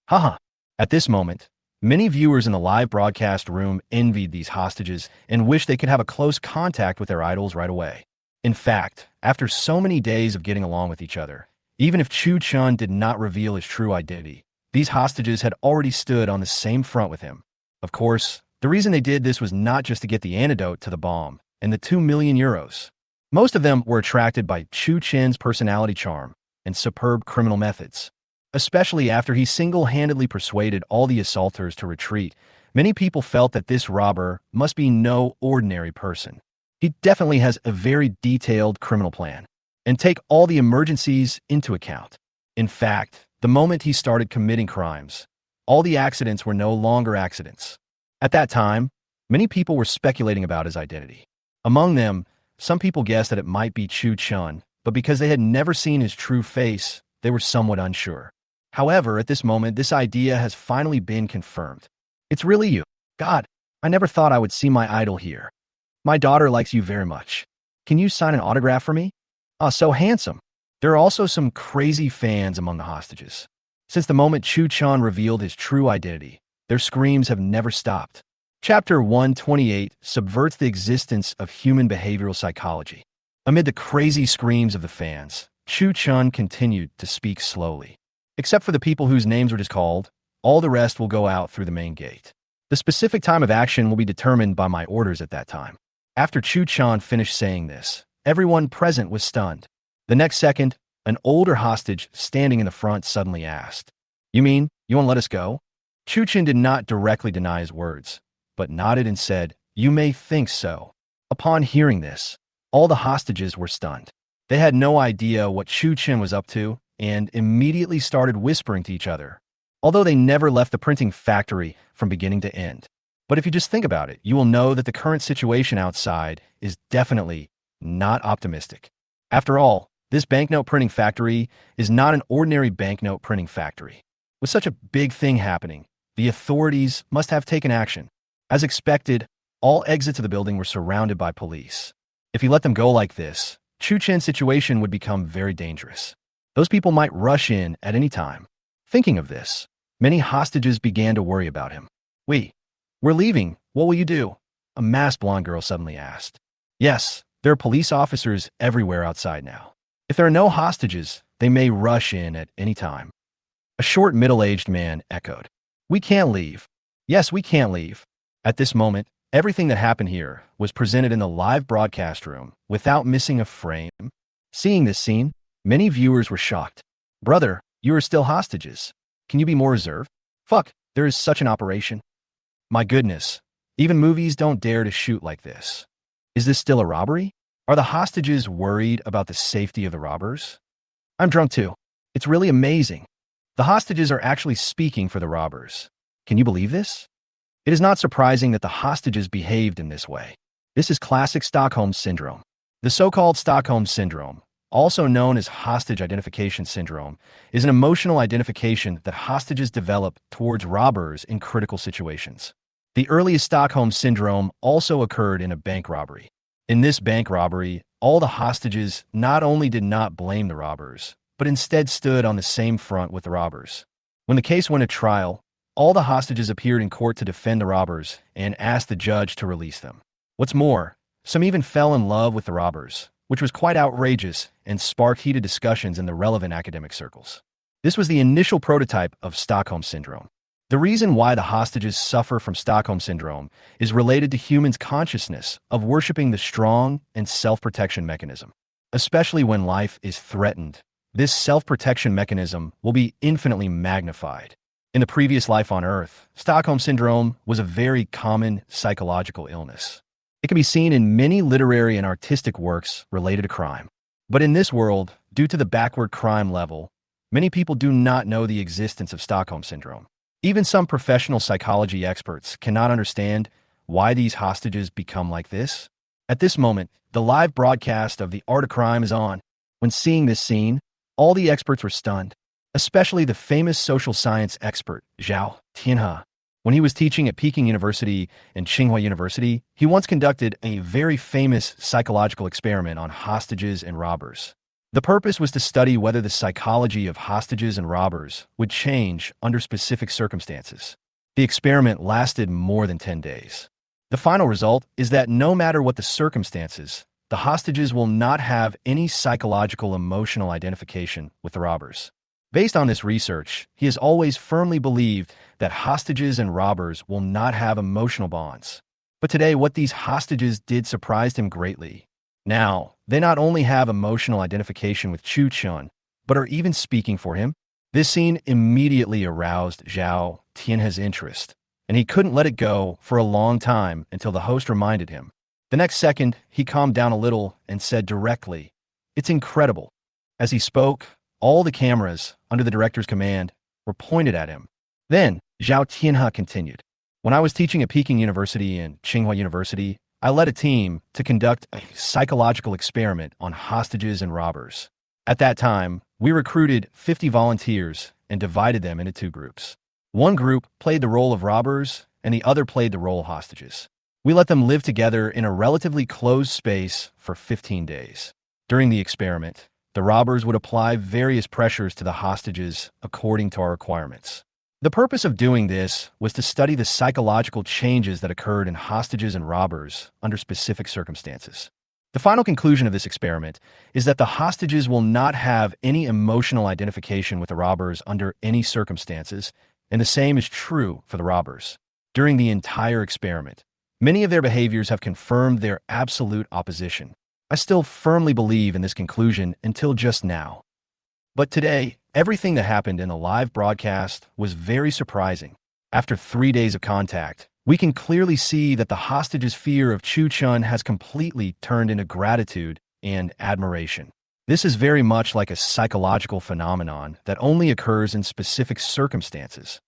Haha. At this moment, many viewers in the live broadcast room envied these hostages and wished they could have a close contact with their idols right away. In fact, after so many days of getting along with each other, even if Chu Chun did not reveal his true identity, these hostages had already stood on the same front with him. Of course, the reason they did this was not just to get the antidote to the bomb and the 2 million euros. Most of them were attracted by Chu Chen's personality charm and superb criminal methods. Especially after he single-handedly persuaded all the assaulters to retreat, many people felt that this robber must be no ordinary person. He definitely has a very detailed criminal plan, and take all the emergencies into account. In fact, the moment he started committing crimes, all the accidents were no longer accidents. At that time, many people were speculating about his identity. Among them, some people guessed that it might be Chu Chun, but because they had never seen his true face, they were somewhat unsure. However, at this moment, this idea has finally been confirmed. It's really you. God, I never thought I would see my idol here. My daughter likes you very much. Can you sign an autograph for me? Ah, so handsome. There are also some crazy fans among the hostages. Since the moment Chu Chun revealed his true identity, their screams have never stopped. Chapter 128 subverts the existence of human behavioral psychology. Amid the crazy screams of the fans, Chu Chun continued to speak slowly. Except for the people whose names were just called, all the rest will go out through the main gate. The specific time of action will be determined by my orders at that time. After Chu Chun finished saying this, everyone present was stunned. The next second, an older hostage standing in the front suddenly asked, "You mean you won't let us go?" Chu Chen did not directly deny his words, but nodded and said, "You may think so." Upon hearing this, all the hostages were stunned. They had no idea what Chu Chen was up to and immediately started whispering to each other, although they never left the printing factory from beginning to end. But if you just think about it, you will know that the current situation outside is definitely not optimistic. After all, this banknote printing factory is not an ordinary banknote printing factory. With such a big thing happening, the authorities must have taken action. As expected, all exits of the building were surrounded by police. If he let them go like this, Chu Chen's situation would become very dangerous. Those people might rush in at any time. Thinking of this, many hostages began to worry about him. We're leaving. What will you do?" a masked blonde girl suddenly asked. "Yes, there are police officers everywhere outside now. If there are no hostages, they may rush in at any time." A short middle-aged man echoed. "We can't leave." "Yes, we can't leave." At this moment, everything that happened here was presented in the live broadcast room without missing a frame. Seeing this scene, many viewers were shocked. "Brother, you are still hostages. Can you be more reserved? Fuck, there is such an operation. My goodness, even movies don't dare to shoot like this. Is this still a robbery? Are the hostages worried about the safety of the robbers? I'm drunk too. It's really amazing. The hostages are actually speaking for the robbers. Can you believe this? It is not surprising that the hostages behaved in this way. This is classic Stockholm Syndrome. The so-called Stockholm Syndrome, also known as hostage identification syndrome, is an emotional identification that hostages develop towards robbers in critical situations. The earliest Stockholm Syndrome also occurred in a bank robbery. In this bank robbery, all the hostages not only did not blame the robbers, but instead stood on the same front with the robbers. When the case went to trial, all the hostages appeared in court to defend the robbers and asked the judge to release them. What's more, some even fell in love with the robbers, which was quite outrageous and sparked heated discussions in the relevant academic circles. This was the initial prototype of Stockholm Syndrome. The reason why the hostages suffer from Stockholm Syndrome is related to humans' consciousness of worshiping the strong and self-protection mechanism. Especially when life is threatened, this self-protection mechanism will be infinitely magnified. In the previous life on Earth, Stockholm Syndrome was a very common psychological illness. It can be seen in many literary and artistic works related to crime. But in this world, due to the backward crime level, many people do not know the existence of Stockholm Syndrome. Even some professional psychology experts cannot understand why these hostages become like this. At this moment, the live broadcast of The Art of Crime is on. When seeing this scene, all the experts were stunned, especially the famous social science expert, Zhao Tianhe. When he was teaching at Peking University and Tsinghua University, he once conducted a very famous psychological experiment on hostages and robbers. The purpose was to study whether the psychology of hostages and robbers would change under specific circumstances. The experiment lasted more than 10 days. The final result is that no matter what the circumstances, the hostages will not have any psychological emotional identification with the robbers. Based on this research, he has always firmly believed that hostages and robbers will not have emotional bonds. But today, what these hostages did surprised him greatly. Now, they not only have emotional identification with Chu Chun, but are even speaking for him. This scene immediately aroused Zhao Tianhe's interest, and he couldn't let it go for a long time until the host reminded him. The next second, he calmed down a little and said directly, "It's incredible." As he spoke, all the cameras, under the director's command, were pointed at him. Then, Zhao Tianhe continued, "When I was teaching at Peking University and Tsinghua University, I led a team to conduct a psychological experiment on hostages and robbers. At that time, we recruited 50 volunteers and divided them into two groups. One group played the role of robbers, and the other played the role of hostages. We let them live together in a relatively closed space for 15 days. During the experiment, the robbers would apply various pressures to the hostages according to our requirements. The purpose of doing this was to study the psychological changes that occurred in hostages and robbers under specific circumstances. The final conclusion of this experiment is that the hostages will not have any emotional identification with the robbers under any circumstances, and the same is true for the robbers. During the entire experiment, many of their behaviors have confirmed their absolute opposition. I still firmly believe in this conclusion until just now. But today, everything that happened in the live broadcast was very surprising. After 3 days of contact, we can clearly see that the hostage's fear of Chu Chun has completely turned into gratitude and admiration. This is very much like a psychological phenomenon that only occurs in specific circumstances.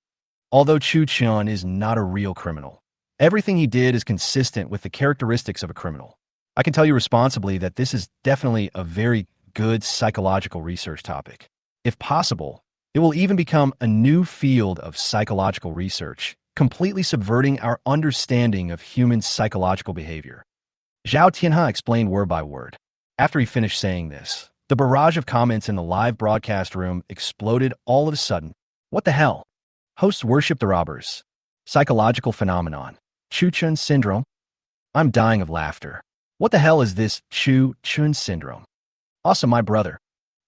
Although Chu Chun is not a real criminal, everything he did is consistent with the characteristics of a criminal. I can tell you responsibly that this is definitely a very good psychological research topic. If possible, it will even become a new field of psychological research, completely subverting our understanding of human psychological behavior. Zhao Tianhe explained word by word. After he finished saying this, the barrage of comments in the live broadcast room exploded all of a sudden. What the hell? Hosts worship the robbers. Psychological phenomenon. Chu Chun syndrome? I'm dying of laughter. What the hell is this Chu Chun syndrome? Also, my brother.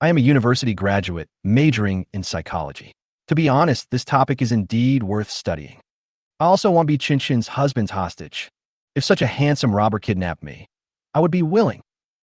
I am a university graduate majoring in psychology. To be honest, this topic is indeed worth studying. I also want to be Chin Chin's husband's hostage. If such a handsome robber kidnapped me, I would be willing.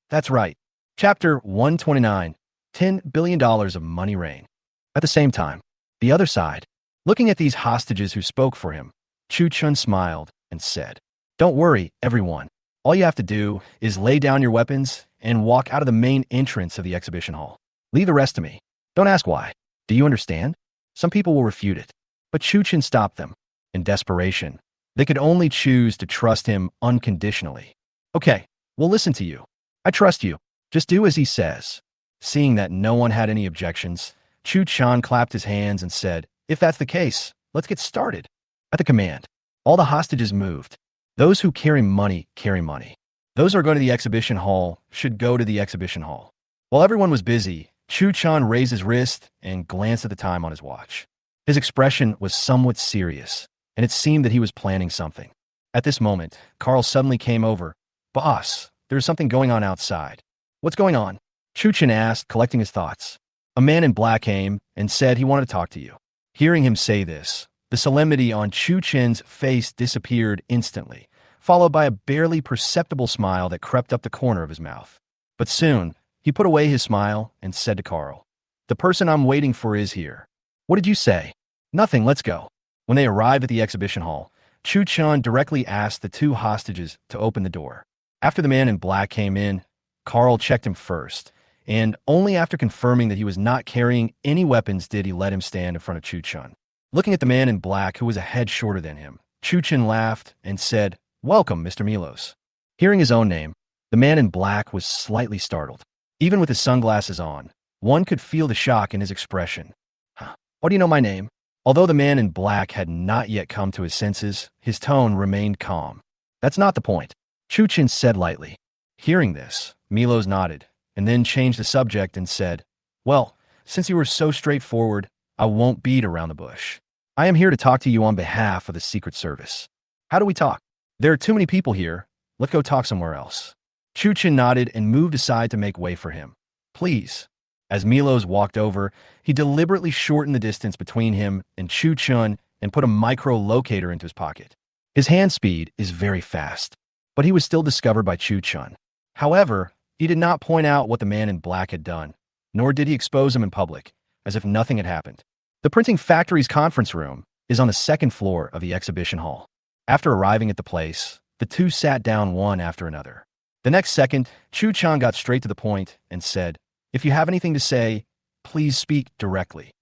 That's right. Chapter 129, $10 billion of money rain. At the same time, the other side, looking at these hostages who spoke for him, Chu Chun smiled and said, "Don't worry, everyone. All you have to do is lay down your weapons and walk out of the main entrance of the exhibition hall. Leave the rest to me. Don't ask why. Do you understand?" Some people will refute it, but Chu Chen stopped them. In desperation, they could only choose to trust him unconditionally. "Okay, we'll listen to you. I trust you. Just do as he says." Seeing that no one had any objections, Chu Chan clapped his hands and said, "If that's the case, let's get started." At the command, all the hostages moved. Those who carry money, carry money. Those who are going to the exhibition hall should go to the exhibition hall. While everyone was busy, Chu Chan raised his wrist and glanced at the time on his watch. His expression was somewhat serious, and it seemed that he was planning something. At this moment, Carl suddenly came over. "Boss, there's something going on outside." "What's going on?" Chu Chen asked, collecting his thoughts. A man in black came and said he wanted to talk to you. Hearing him say this, the solemnity on Chu Chen's face disappeared instantly, followed by a barely perceptible smile that crept up the corner of his mouth. But soon, he put away his smile and said to Carl, "The person I'm waiting for is here." "What did you say?" "Nothing, let's go." When they arrived at the exhibition hall, Chu Chun directly asked the two hostages to open the door. After the man in black came in, Carl checked him first, and only after confirming that he was not carrying any weapons did he let him stand in front of Chu Chun. Looking at the man in black, who was a head shorter than him, Chu Chen laughed and said, "Welcome, Mr. Milos." Hearing his own name, the man in black was slightly startled. Even with his sunglasses on, one could feel the shock in his expression. "Huh, how do you know my name?" Although the man in black had not yet come to his senses, his tone remained calm. "That's not the point," Chu Chen said lightly. Hearing this, Milos nodded, and then changed the subject and said, "Well, since you were so straightforward, I won't beat around the bush. I am here to talk to you on behalf of the Secret Service." "How do we talk?" "There are too many people here. Let's go talk somewhere else." Chu Chen nodded and moved aside to make way for him. "Please." As Milos walked over, he deliberately shortened the distance between him and Chu Chun and put a micro-locator into his pocket. His hand speed is very fast, but he was still discovered by Chu Chun. However, he did not point out what the man in black had done, nor did he expose him in public, as if nothing had happened. The printing factory's conference room is on the second floor of the exhibition hall. After arriving at the place, the two sat down one after another. The next second, Chu Chun got straight to the point and said, "If you have anything to say, please speak directly."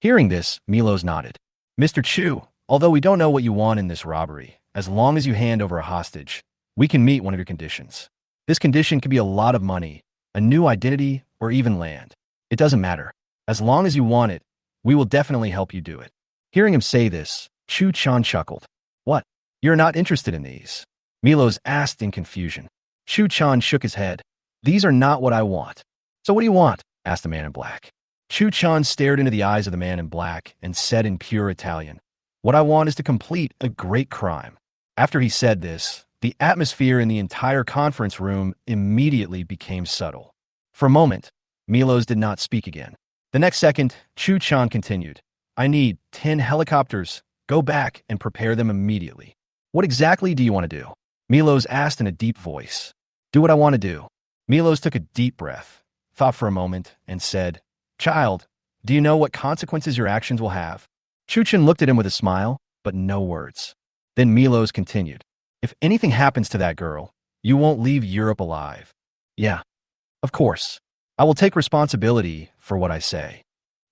Hearing this, Milos nodded. "Mr. Chu, although we don't know what you want in this robbery, as long as you hand over a hostage, We can meet one of your conditions. This condition could be a lot of money, a new identity, or even land. It doesn't matter. As long as you want it, we will definitely help you do it." Hearing him say this, Chu Chun chuckled. "What? You're not interested in these?" Milos asked in confusion. Chu Chun shook his head. "These are not what I want." "So what do you want?" asked the man in black. Chu Chun stared into the eyes of the man in black and said in pure Italian, "What I want is to complete a great crime." After he said this, the atmosphere in the entire conference room immediately became subtle. For a moment, Milos did not speak again. The next second, Chu Chun continued, "I need 10 helicopters. Go back and prepare them immediately." "What exactly do you want to do?" Milos asked in a deep voice. "Do what I want to do." Milos took a deep breath, thought for a moment, and said, "Child, do you know what consequences your actions will have?" Chu Chen looked at him with a smile, but no words. Then Milos continued, "If anything happens to that girl, you won't leave Europe alive." "Yeah, of course. I will take responsibility for what I say."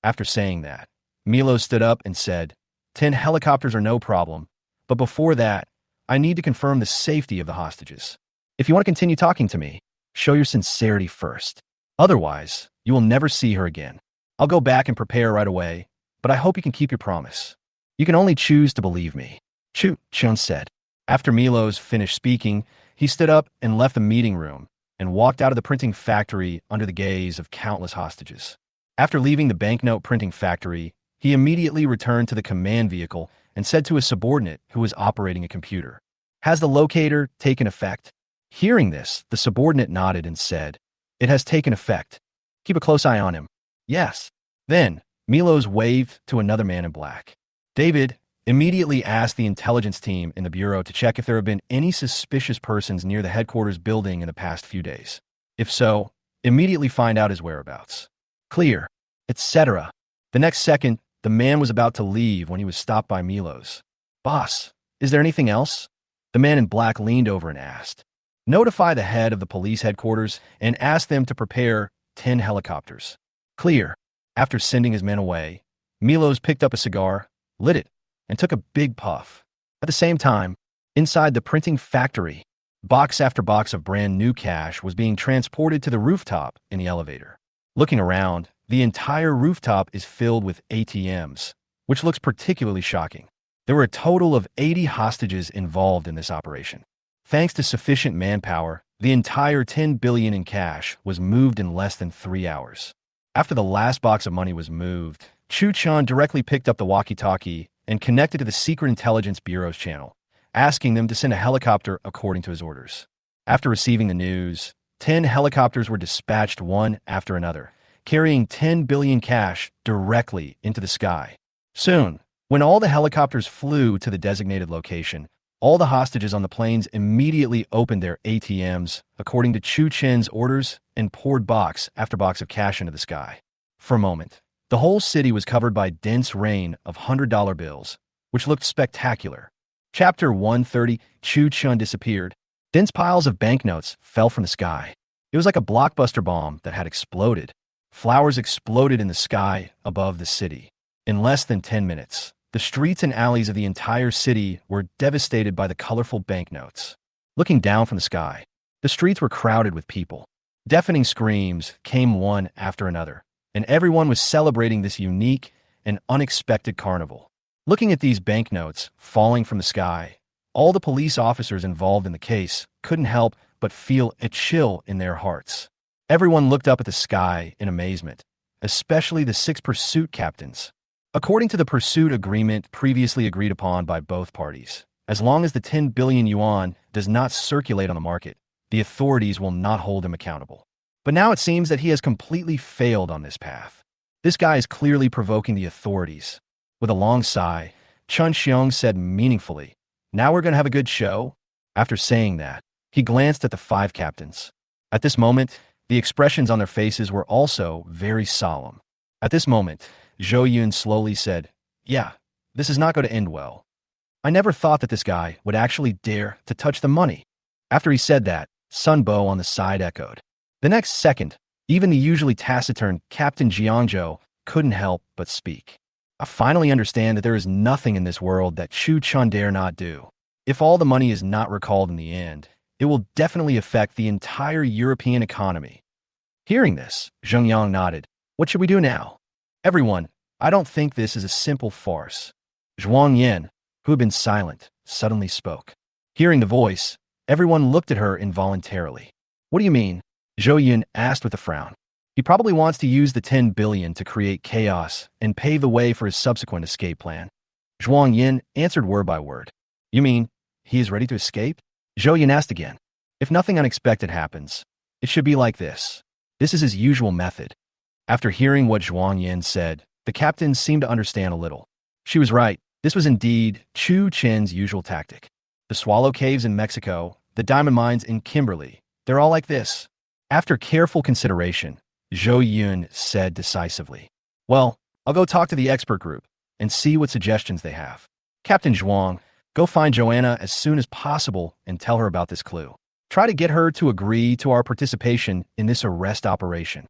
After saying that, Milos stood up and said, 10 helicopters are no problem, but before that, I need to confirm the safety of the hostages. If you want to continue talking to me, show your sincerity first. Otherwise, you will never see her again. I'll go back and prepare right away, but I hope you can keep your promise. You can only choose to believe me," Chu Chun said. After Milos finished speaking, he stood up and left the meeting room and walked out of the printing factory under the gaze of countless hostages. After leaving the banknote printing factory, he immediately returned to the command vehicle and said to his subordinate who was operating a computer, "Has the locator taken effect?" Hearing this, the subordinate nodded and said, "It has taken effect. Keep a close eye on him." "Yes." Then, Milos waved to another man in black. David immediately asked the intelligence team in the bureau to check if there have been any suspicious persons near the headquarters building in the past few days. If so, immediately find out his whereabouts. Clear, etc. The next second, the man was about to leave when he was stopped by Milos. "Boss, is there anything else?" The man in black leaned over and asked. "Notify the head of the police headquarters and ask them to prepare 10 helicopters." Clear. After sending his men away, Milos picked up a cigar, lit it, and took a big puff. At the same time, inside the printing factory, box after box of brand new cash was being transported to the rooftop in the elevator. Looking around, the entire rooftop is filled with ATMs, which looks particularly shocking. There were a total of 80 hostages involved in this operation. Thanks to sufficient manpower, the entire 10 billion in cash was moved in less than 3 hours. After the last box of money was moved, Chu Chun directly picked up the walkie-talkie and connected to the Secret Intelligence Bureau's channel, asking them to send a helicopter according to his orders. After receiving the news, 10 helicopters were dispatched one after another, carrying 10 billion cash directly into the sky. Soon, when all the helicopters flew to the designated location, all the hostages on the planes immediately opened their ATMs according to Chu Chen's orders and poured box after box of cash into the sky. For a moment, the whole city was covered by dense rain of $100 bills, which looked spectacular. Chapter 130, Chu Chun disappeared. Dense piles of banknotes fell from the sky. It was like a blockbuster bomb that had exploded. Flowers exploded in the sky above the city. In less than 10 minutes, the streets and alleys of the entire city were devastated by the colorful banknotes. Looking down from the sky, the streets were crowded with people. Deafening screams came one after another, and everyone was celebrating this unique and unexpected carnival. Looking at these banknotes falling from the sky, all the police officers involved in the case couldn't help but feel a chill in their hearts. Everyone looked up at the sky in amazement, especially the 6 pursuit captains. According to the pursuit agreement previously agreed upon by both parties, as long as the 10 billion yuan does not circulate on the market, the authorities will not hold him accountable. But now it seems that he has completely failed on this path. This guy is clearly provoking the authorities. With a long sigh, Chun Xiong said meaningfully, "Now we're going to have a good show?" After saying that, he glanced at the 5 captains. At this moment, the expressions on their faces were also very solemn. At this moment, Zhou Yun slowly said, "Yeah, this is not going to end well. I never thought that this guy would actually dare to touch the money." After he said that, Sun Bo on the side echoed. The next second, even the usually taciturn Captain Jiangzhou couldn't help but speak. "I finally understand that there is nothing in this world that Chu Chun dare not do. If all the money is not recalled in the end, it will definitely affect the entire European economy. Hearing this, Zheng Yang nodded. What should we do now? Everyone, I don't think this is a simple farce. Zhuang Yin, who had been silent, suddenly spoke. Hearing the voice, everyone looked at her involuntarily. What do you mean? Zhou Yun asked with a frown. He probably wants to use the 10 billion to create chaos and pave the way for his subsequent escape plan. Zhuang Yin answered word by word. You mean, he is ready to escape? Zhou Yun asked again. If nothing unexpected happens, it should be like this. This is his usual method. After hearing what Zhuang Yin said, the captain seemed to understand a little. She was right. This was indeed Chu Chen's usual tactic. The Swallow Caves in Mexico, the diamond mines in Kimberly, they're all like this. After careful consideration, Zhou Yun said decisively, well, I'll go talk to the expert group and see what suggestions they have. Captain Zhuang, go find Joanna as soon as possible and tell her about this clue. Try to get her to agree to our participation in this arrest operation.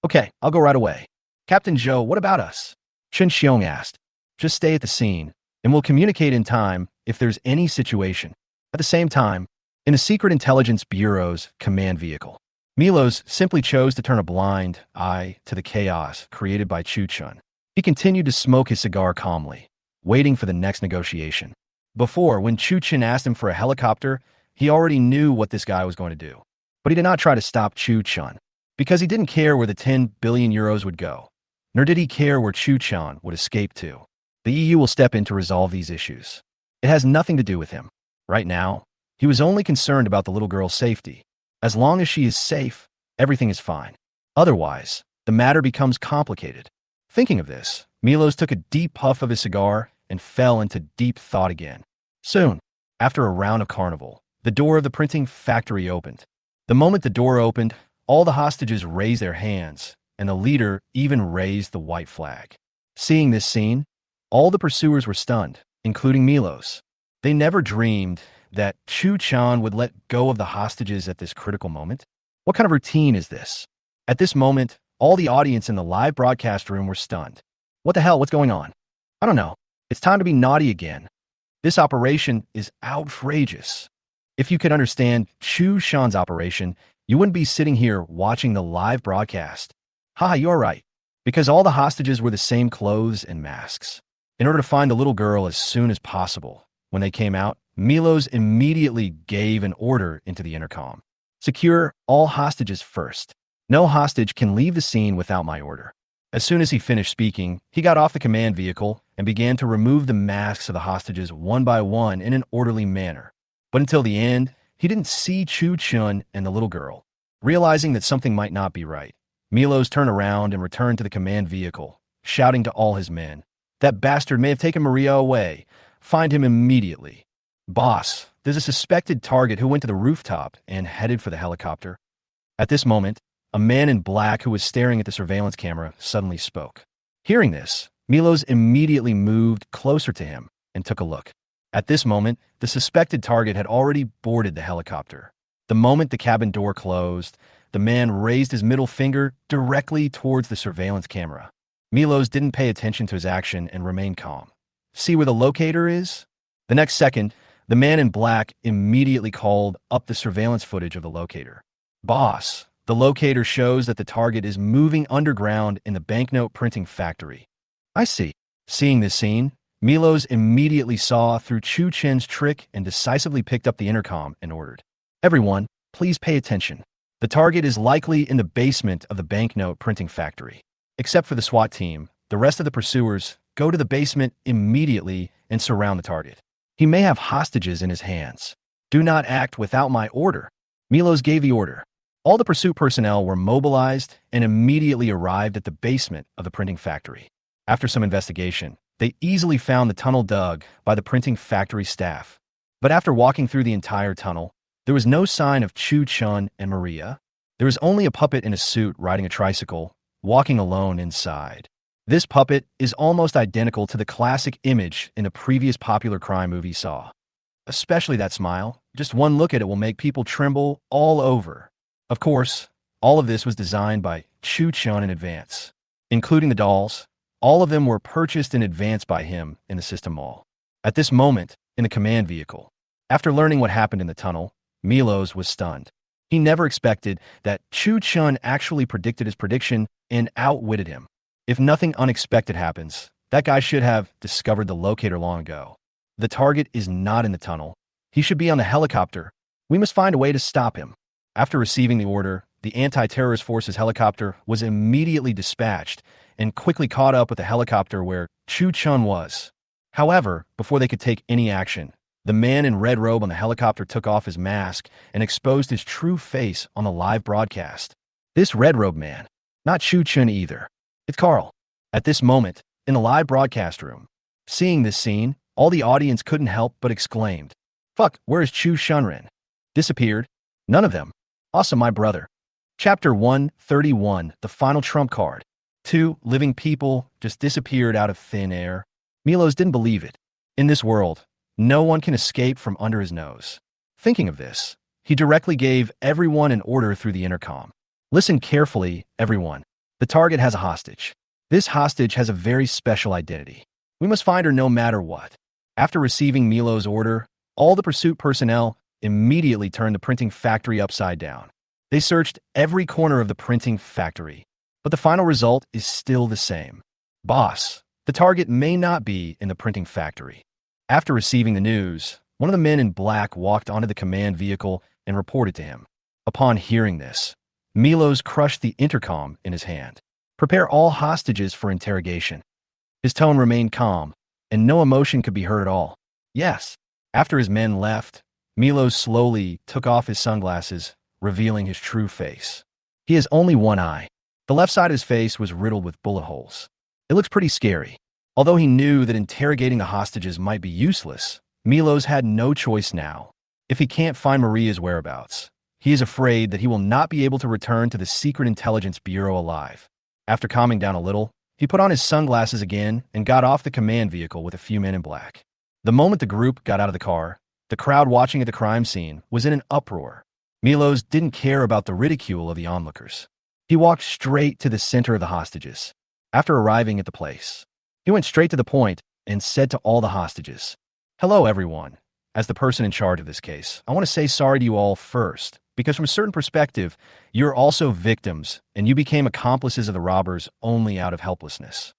Okay, I'll go right away. Captain Zhou, what about us? Chen Xiong asked. Just stay at the scene, and we'll communicate in time if there's any situation. At the same time, in the Secret Intelligence Bureau's command vehicle, Milos simply chose to turn a blind eye to the chaos created by Chu Chun. He continued to smoke his cigar calmly, waiting for the next negotiation. Before, when Chu Chen asked him for a helicopter, he already knew what this guy was going to do. But he did not try to stop Chu Chun, because he didn't care where the 10 billion euros would go, nor did he care where Chu Chun would escape to. The EU will step in to resolve these issues. It has nothing to do with him. Right now, he was only concerned about the little girl's safety. As long as she is safe, everything is fine. Otherwise, the matter becomes complicated. Thinking of this, Milos took a deep puff of his cigar and fell into deep thought again. Soon, after a round of carnival, the door of the printing factory opened. The moment the door opened, all the hostages raised their hands, and the leader even raised the white flag. Seeing this scene, all the pursuers were stunned, including Milos. They never dreamed that Chu Chun would let go of the hostages at this critical moment. What kind of routine is this? At this moment, all the audience in the live broadcast room were stunned. What the hell? What's going on? I don't know. It's time to be naughty again. This operation is outrageous. If you could understand Chu Chun's operation, you wouldn't be sitting here watching the live broadcast. Haha, you're right. Because all the hostages were the same clothes and masks. In order to find the little girl as soon as possible, when they came out, Milos immediately gave an order into the intercom. Secure all hostages first. No hostage can leave the scene without my order. As soon as he finished speaking, he got off the command vehicle and began to remove the masks of the hostages one by one in an orderly manner. But until the end, he didn't see Chu Chun and the little girl. Realizing that something might not be right, Milos turned around and returned to the command vehicle, shouting to all his men, "That bastard may have taken Maria away. Find him immediately." Boss, there's a suspected target who went to the rooftop and headed for the helicopter. At this moment, a man in black who was staring at the surveillance camera suddenly spoke. Hearing this, Milos immediately moved closer to him and took a look. At this moment, the suspected target had already boarded the helicopter. The moment the cabin door closed, the man raised his middle finger directly towards the surveillance camera. Milos didn't pay attention to his action and remained calm. See where the locator is? The next second, the man in black immediately called up the surveillance footage of the locator. Boss, the locator shows that the target is moving underground in the banknote printing factory. I see. Seeing this scene, Milos immediately saw through Chu Chen's trick and decisively picked up the intercom and ordered, "Everyone, please pay attention. The target is likely in the basement of the banknote printing factory. Except for the SWAT team, the rest of the pursuers go to the basement immediately and surround the target. He may have hostages in his hands. Do not act without my order." Milos gave the order. All the pursuit personnel were mobilized and immediately arrived at the basement of the printing factory. After some investigation, they easily found the tunnel dug by the printing factory staff. But after walking through the entire tunnel, there was no sign of Chu Chun and Maria. There was only a puppet in a suit riding a tricycle, walking alone inside. This puppet is almost identical to the classic image in the previous popular crime movie Saw. Especially that smile. Just one look at it will make people tremble all over. Of course, all of this was designed by Chu Chun in advance, including the dolls. All of them were purchased in advance by him in the system mall. At this moment, in the command vehicle, after learning what happened in the tunnel, Milos was stunned. He never expected that Chu Chun actually predicted his prediction and outwitted him. If nothing unexpected happens, that guy should have discovered the locator long ago. The target is not in the tunnel. He should be on the helicopter. We must find a way to stop him. After receiving the order, the anti-terrorist forces helicopter was immediately dispatched and quickly caught up with the helicopter where Chu Chun was. However, before they could take any action, the man in red robe on the helicopter took off his mask and exposed his true face on the live broadcast. This red robe man, not Chu Chun either. It's Carl. At this moment, in the live broadcast room, seeing this scene, all the audience couldn't help but exclaimed, "Fuck, where is Chu Chunren? Disappeared? None of them. Awesome, my brother." Chapter 131, the final trump card. 2 living people just disappeared out of thin air. Milos didn't believe it. In this world, no one can escape from under his nose. Thinking of this, he directly gave everyone an order through the intercom. Listen carefully, everyone. The target has a hostage. This hostage has a very special identity. We must find her no matter what. After receiving Milos' order, all the pursuit personnel immediately turned the printing factory upside down. They searched every corner of the printing factory, but the final result is still the same. Boss, the target may not be in the printing factory. After receiving the news, one of the men in black walked onto the command vehicle and reported to him. Upon hearing this, Milos crushed the intercom in his hand. Prepare all hostages for interrogation. His tone remained calm, and no emotion could be heard at all. Yes. After his men left, Milos slowly took off his sunglasses, revealing his true face. He has only one eye. The left side of his face was riddled with bullet holes. It looks pretty scary. Although he knew that interrogating the hostages might be useless, Milos had no choice now. If he can't find Maria's whereabouts, he is afraid that he will not be able to return to the Secret Intelligence Bureau alive. After calming down a little, he put on his sunglasses again and got off the command vehicle with a few men in black. The moment the group got out of the car, the crowd watching at the crime scene was in an uproar. Milos didn't care about the ridicule of the onlookers. He walked straight to the center of the hostages. After arriving at the place, he went straight to the point and said to all the hostages, "Hello, everyone. As the person in charge of this case, I want to say sorry to you all first, because from a certain perspective, you're also victims, and you became accomplices of the robbers only out of helplessness.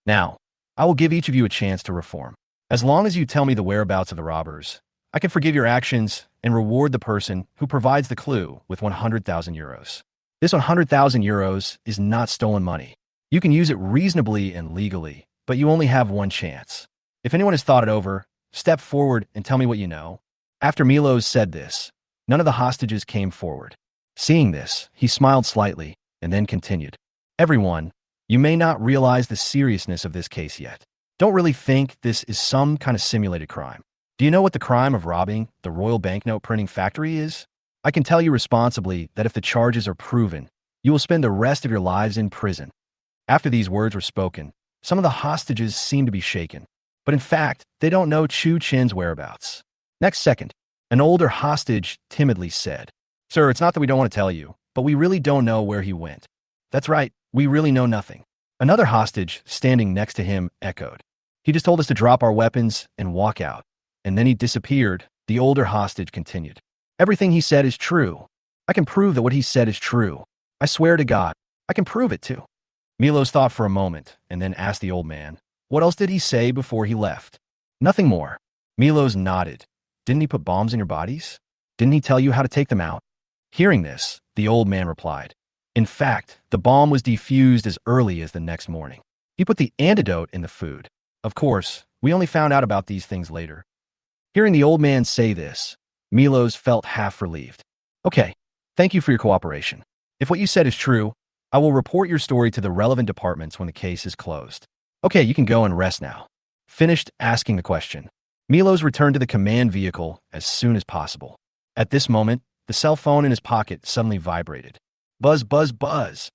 Now, I will give each of you a chance to reform. As long as you tell me the whereabouts of the robbers, I can forgive your actions and reward the person who provides the clue with 100,000 euros. This 100,000 euros is not stolen money. You can use it reasonably and legally, but you only have one chance. If anyone has thought it over, step forward and tell me what you know." After Milos said this, none of the hostages came forward. Seeing this, he smiled slightly and then continued, "Everyone, you may not realize the seriousness of this case yet. Don't really think this is some kind of simulated crime. Do you know what the crime of robbing the Royal Banknote printing factory is? I can tell you responsibly that if the charges are proven, you will spend the rest of your lives in prison." After these words were spoken, some of the hostages seemed to be shaken. But in fact, they don't know Chu Chen's whereabouts. Next second, an older hostage timidly said, "Sir, it's not that we don't want to tell you, but we really don't know where he went." "That's right, we really know nothing." Another hostage standing next to him echoed, "He just told us to drop our weapons and walk out. And then he disappeared." The older hostage continued, "Everything he said is true. I can prove that what he said is true. I swear to God, I can prove it too." Milos thought for a moment and then asked the old man, "What else did he say before he left?" "Nothing more." Milos nodded. "Didn't he put bombs in your bodies? Didn't he tell you how to take them out?" Hearing this, the old man replied, "In fact, the bomb was defused as early as the next morning. He put the antidote in the food. Of course, we only found out about these things later." Hearing the old man say this, Milos felt half relieved. "Okay, thank you for your cooperation. If what you said is true, I will report your story to the relevant departments when the case is closed. Okay, you can go and rest now." Finished asking the question, Milos returned to the command vehicle as soon as possible. At this moment, the cell phone in his pocket suddenly vibrated. Buzz, buzz, buzz.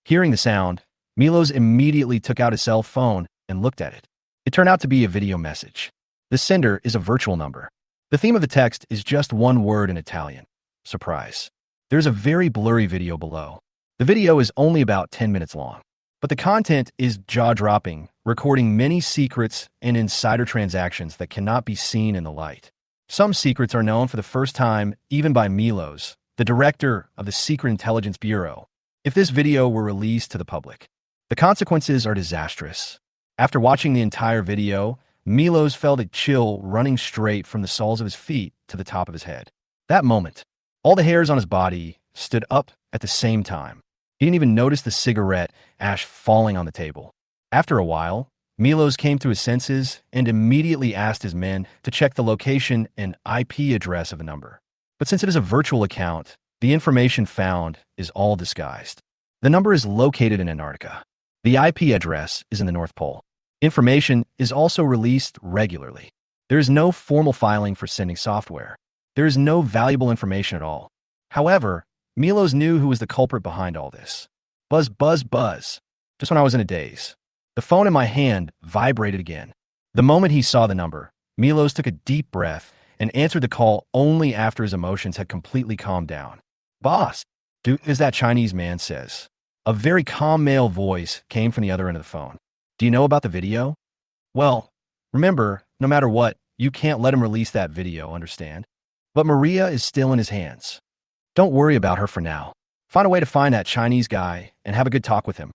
Hearing the sound, Milos immediately took out his cell phone and looked at it. It turned out to be a video message. The sender is a virtual number. The theme of the text is just one word in Italian: surprise. There's a very blurry video below. The video is only about 10 minutes long, but the content is jaw-dropping, recording many secrets and insider transactions that cannot be seen in the light. Some secrets are known for the first time even by Milos, the director of the Secret Intelligence Bureau. If this video were released to the public, the consequences are disastrous. After watching the entire video, Milos felt a chill running straight from the soles of his feet to the top of his head. That moment, all the hairs on his body stood up at the same time. He didn't even notice the cigarette ash falling on the table. After a while, Milos came to his senses and immediately asked his men to check the location and IP address of the number. But since it is a virtual account, the information found is all disguised. The number is located in Antarctica. The IP address is in the North Pole. Information is also released regularly. There is no formal filing for sending software. There is no valuable information at all. However, Milos knew who was the culprit behind all this. Buzz, buzz, buzz. Just when I was in a daze, the phone in my hand vibrated again. The moment he saw the number, Milos took a deep breath and answered the call only after his emotions had completely calmed down. Boss, do as that Chinese man says. A very calm male voice came from the other end of the phone. Do you know about the video? Well, remember, no matter what, you can't let him release that video, understand? But Maria is still in his hands. Don't worry about her for now. Find a way to find that Chinese guy and have a good talk with him.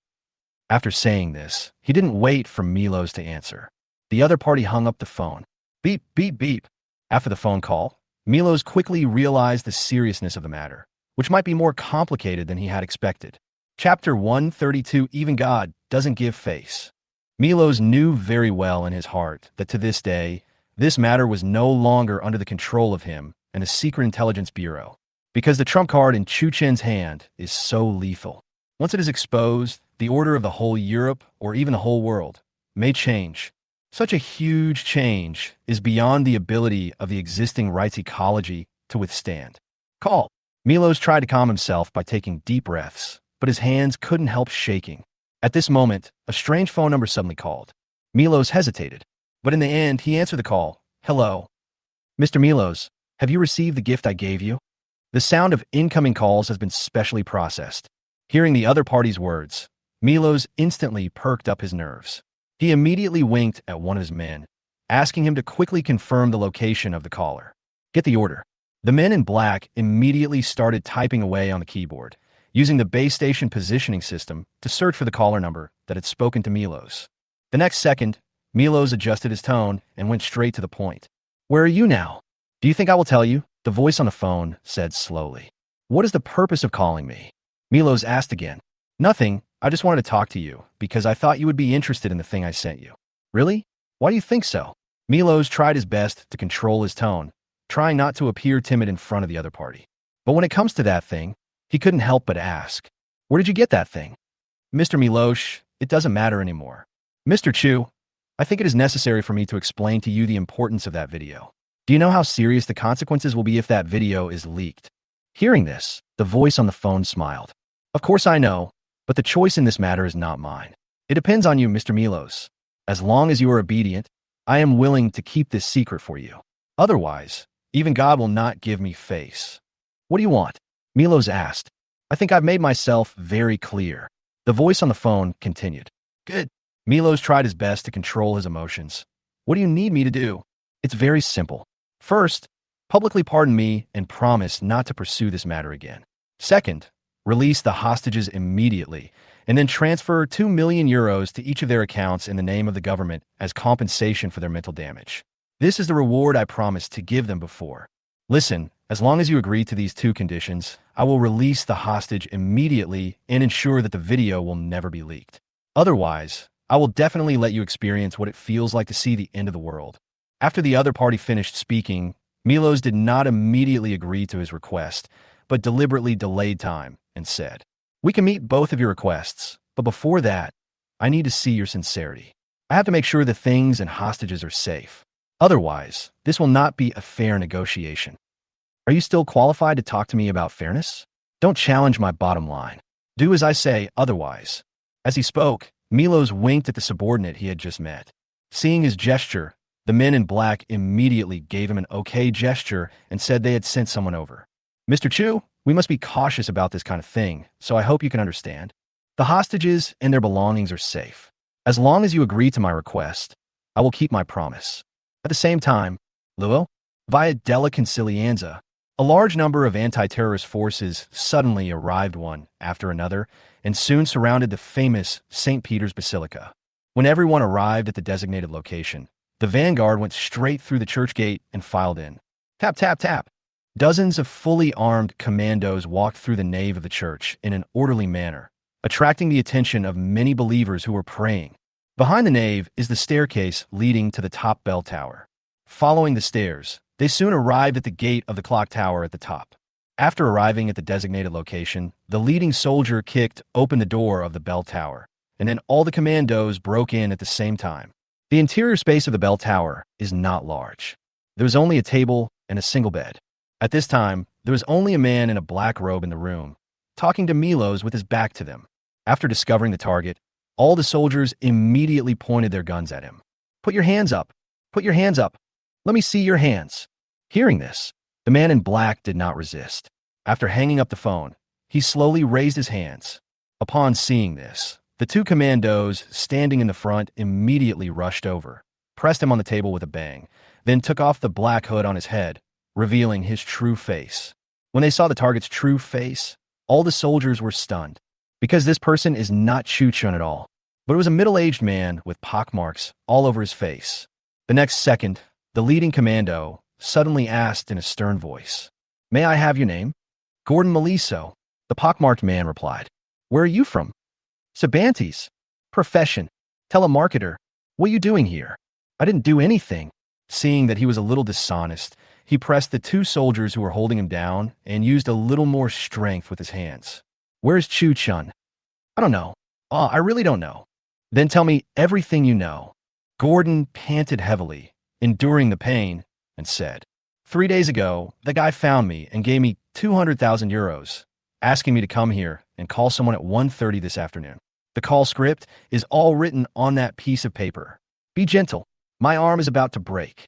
After saying this, he didn't wait for Milos to answer. The other party hung up the phone. Beep, beep, beep. After the phone call, Milos quickly realized the seriousness of the matter, which might be more complicated than he had expected. Chapter 132, Even God Doesn't Give Face. Milos knew very well in his heart that to this day, this matter was no longer under the control of him and the Secret Intelligence Bureau, because the trump card in Chu Chen's hand is so lethal. Once it is exposed, the order of the whole Europe, or even the whole world, may change. Such a huge change is beyond the ability of the existing rights ecology to withstand. Call. Milos tried to calm himself by taking deep breaths, but his hands couldn't help shaking. At this moment, a strange phone number suddenly called. Milos hesitated, but in the end, he answered the call. Hello. Mr. Milos, have you received the gift I gave you? The sound of incoming calls has been specially processed. Hearing the other party's words, Milos instantly perked up his nerves. He immediately winked at one of his men, asking him to quickly confirm the location of the caller. Get the order. The men in black immediately started typing away on the keyboard, using the base station positioning system to search for the caller number that had spoken to Milos. The next second, Milos adjusted his tone and went straight to the point. Where are you now? Do you think I will tell you? The voice on the phone said slowly. What is the purpose of calling me? Milos asked again. Nothing, I just wanted to talk to you, because I thought you would be interested in the thing I sent you. Really? Why do you think so? Milos tried his best to control his tone, trying not to appear timid in front of the other party. But when it comes to that thing, he couldn't help but ask. Where did you get that thing? Mr. Milos, it doesn't matter anymore. Mr. Chu, I think it is necessary for me to explain to you the importance of that video. Do you know how serious the consequences will be if that video is leaked? Hearing this, the voice on the phone smiled. Of course I know, but the choice in this matter is not mine. It depends on you, Mr. Milos. As long as you are obedient, I am willing to keep this secret for you. Otherwise, even God will not give me face. What do you want? Milos asked. I think I've made myself very clear. The voice on the phone continued. Good. Milos tried his best to control his emotions. What do you need me to do? It's very simple. First, publicly pardon me and promise not to pursue this matter again. Second, release the hostages immediately, and then transfer 2 million euros to each of their accounts in the name of the government as compensation for their mental damage. This is the reward I promised to give them before. Listen, as long as you agree to these 2 conditions, I will release the hostage immediately and ensure that the video will never be leaked. Otherwise, I will definitely let you experience what it feels like to see the end of the world. After the other party finished speaking, Milos did not immediately agree to his request, but deliberately delayed time and said, We can meet both of your requests, but before that, I need to see your sincerity. I have to make sure the things and hostages are safe. Otherwise, this will not be a fair negotiation. Are you still qualified to talk to me about fairness? Don't challenge my bottom line. Do as I say, otherwise. As he spoke, Milos winked at the subordinate he had just met. Seeing his gesture, the men in black immediately gave him an okay gesture and said they had sent someone over. Mr. Chu, we must be cautious about this kind of thing, so I hope you can understand. The hostages and their belongings are safe. As long as you agree to my request, I will keep my promise. At the same time, Luo, Via Della Concilianza, a large number of anti-terrorist forces suddenly arrived one after another and soon surrounded the famous St. Peter's Basilica. When everyone arrived at the designated location, the vanguard went straight through the church gate and filed in. Tap, tap, tap. Dozens of fully armed commandos walked through the nave of the church in an orderly manner, attracting the attention of many believers who were praying. Behind the nave is the staircase leading to the top bell tower. Following the stairs, they soon arrived at the gate of the clock tower at the top. After arriving at the designated location, the leading soldier kicked open the door of the bell tower, and then all the commandos broke in at the same time. The interior space of the bell tower is not large. There was only a table and a single bed. At this time, there was only a man in a black robe in the room, talking to Milos with his back to them. After discovering the target, all the soldiers immediately pointed their guns at him. Put your hands up! Put your hands up! Let me see your hands! Hearing this, the man in black did not resist. After hanging up the phone, he slowly raised his hands. Upon seeing this, the two commandos standing in the front immediately rushed over, pressed him on the table with a bang, then took off the black hood on his head, revealing his true face. When they saw the target's true face, all the soldiers were stunned, because this person is not Chu Chun at all, but it was a middle-aged man with pockmarks all over his face. The next second, the leading commando suddenly asked in a stern voice, "May I have your name?" "Gordon Meliso," the pockmarked man replied. "Where are you from?" "Sabantes." "Profession?" "Telemarketer." "What are you doing here?" "I didn't do anything." Seeing that he was a little dishonest, he pressed the two soldiers who were holding him down and used a little more strength with his hands. "Where's Chu Chun?" "I don't know." "Oh, I really don't know." "Then tell me everything you know." Gordon panted heavily, enduring the pain, and said, 3 days ago, the guy found me and gave me 200,000 euros, asking me to come here and call someone at 1:30 this afternoon. The call script is all written on that piece of paper. Be gentle. My arm is about to break.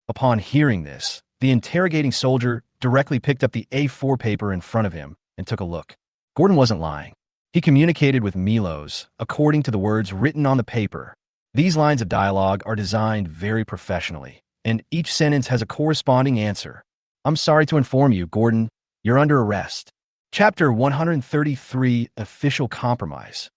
Upon hearing this, the interrogating soldier directly picked up the A4 paper in front of him and took a look. Gordon wasn't lying. He communicated with Milos according to the words written on the paper. These lines of dialogue are designed very professionally, and each sentence has a corresponding answer. "I'm sorry to inform you, Gordon, you're under arrest." Chapter 133, Official Compromise.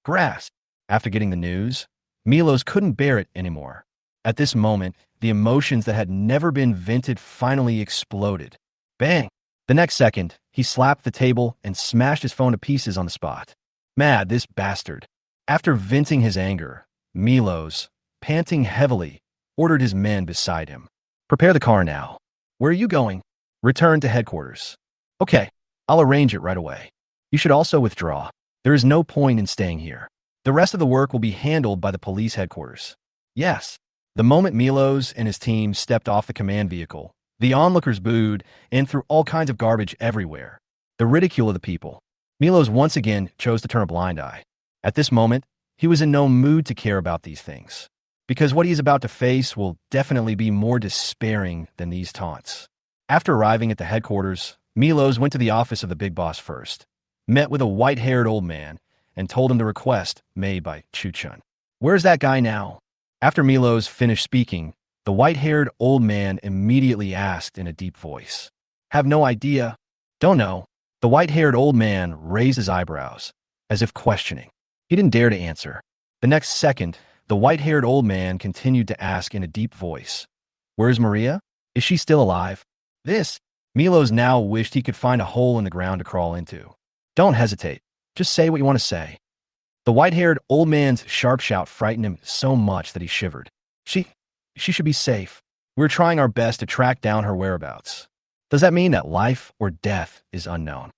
Grasp. After getting the news, Milos couldn't bear it anymore. At this moment, the emotions that had never been vented finally exploded. Bang! The next second, he slapped the table and smashed his phone to pieces on the spot. Mad, this bastard. After venting his anger, Milos, panting heavily, ordered his men beside him. "Prepare the car now." "Where are you going?" "Return to headquarters." "Okay, I'll arrange it right away. You should also withdraw. There is no point in staying here. The rest of the work will be handled by the police headquarters." "Yes." The moment Milos and his team stepped off the command vehicle, the onlookers booed and threw all kinds of garbage everywhere. The ridicule of the people. Milos once again chose to turn a blind eye. At this moment, he was in no mood to care about these things, because what he is about to face will definitely be more despairing than these taunts. After arriving at the headquarters, Milos went to the office of the big boss first, met with a white-haired old man, and told him the request made by Chu Chun. "Where's that guy now?" After Milos finished speaking, the white-haired old man immediately asked in a deep voice, "Have no idea." "Don't know." The white-haired old man raised his eyebrows, as if questioning. He didn't dare to answer. The next second, the white-haired old man continued to ask in a deep voice, "Where's Maria? Is she still alive?" Milos now wished he could find a hole in the ground to crawl into. "Don't hesitate. Just say what you want to say." The white-haired old man's sharp shout frightened him so much that he shivered. She should be safe. We're trying our best to track down her whereabouts." "Does that mean that life or death is unknown?"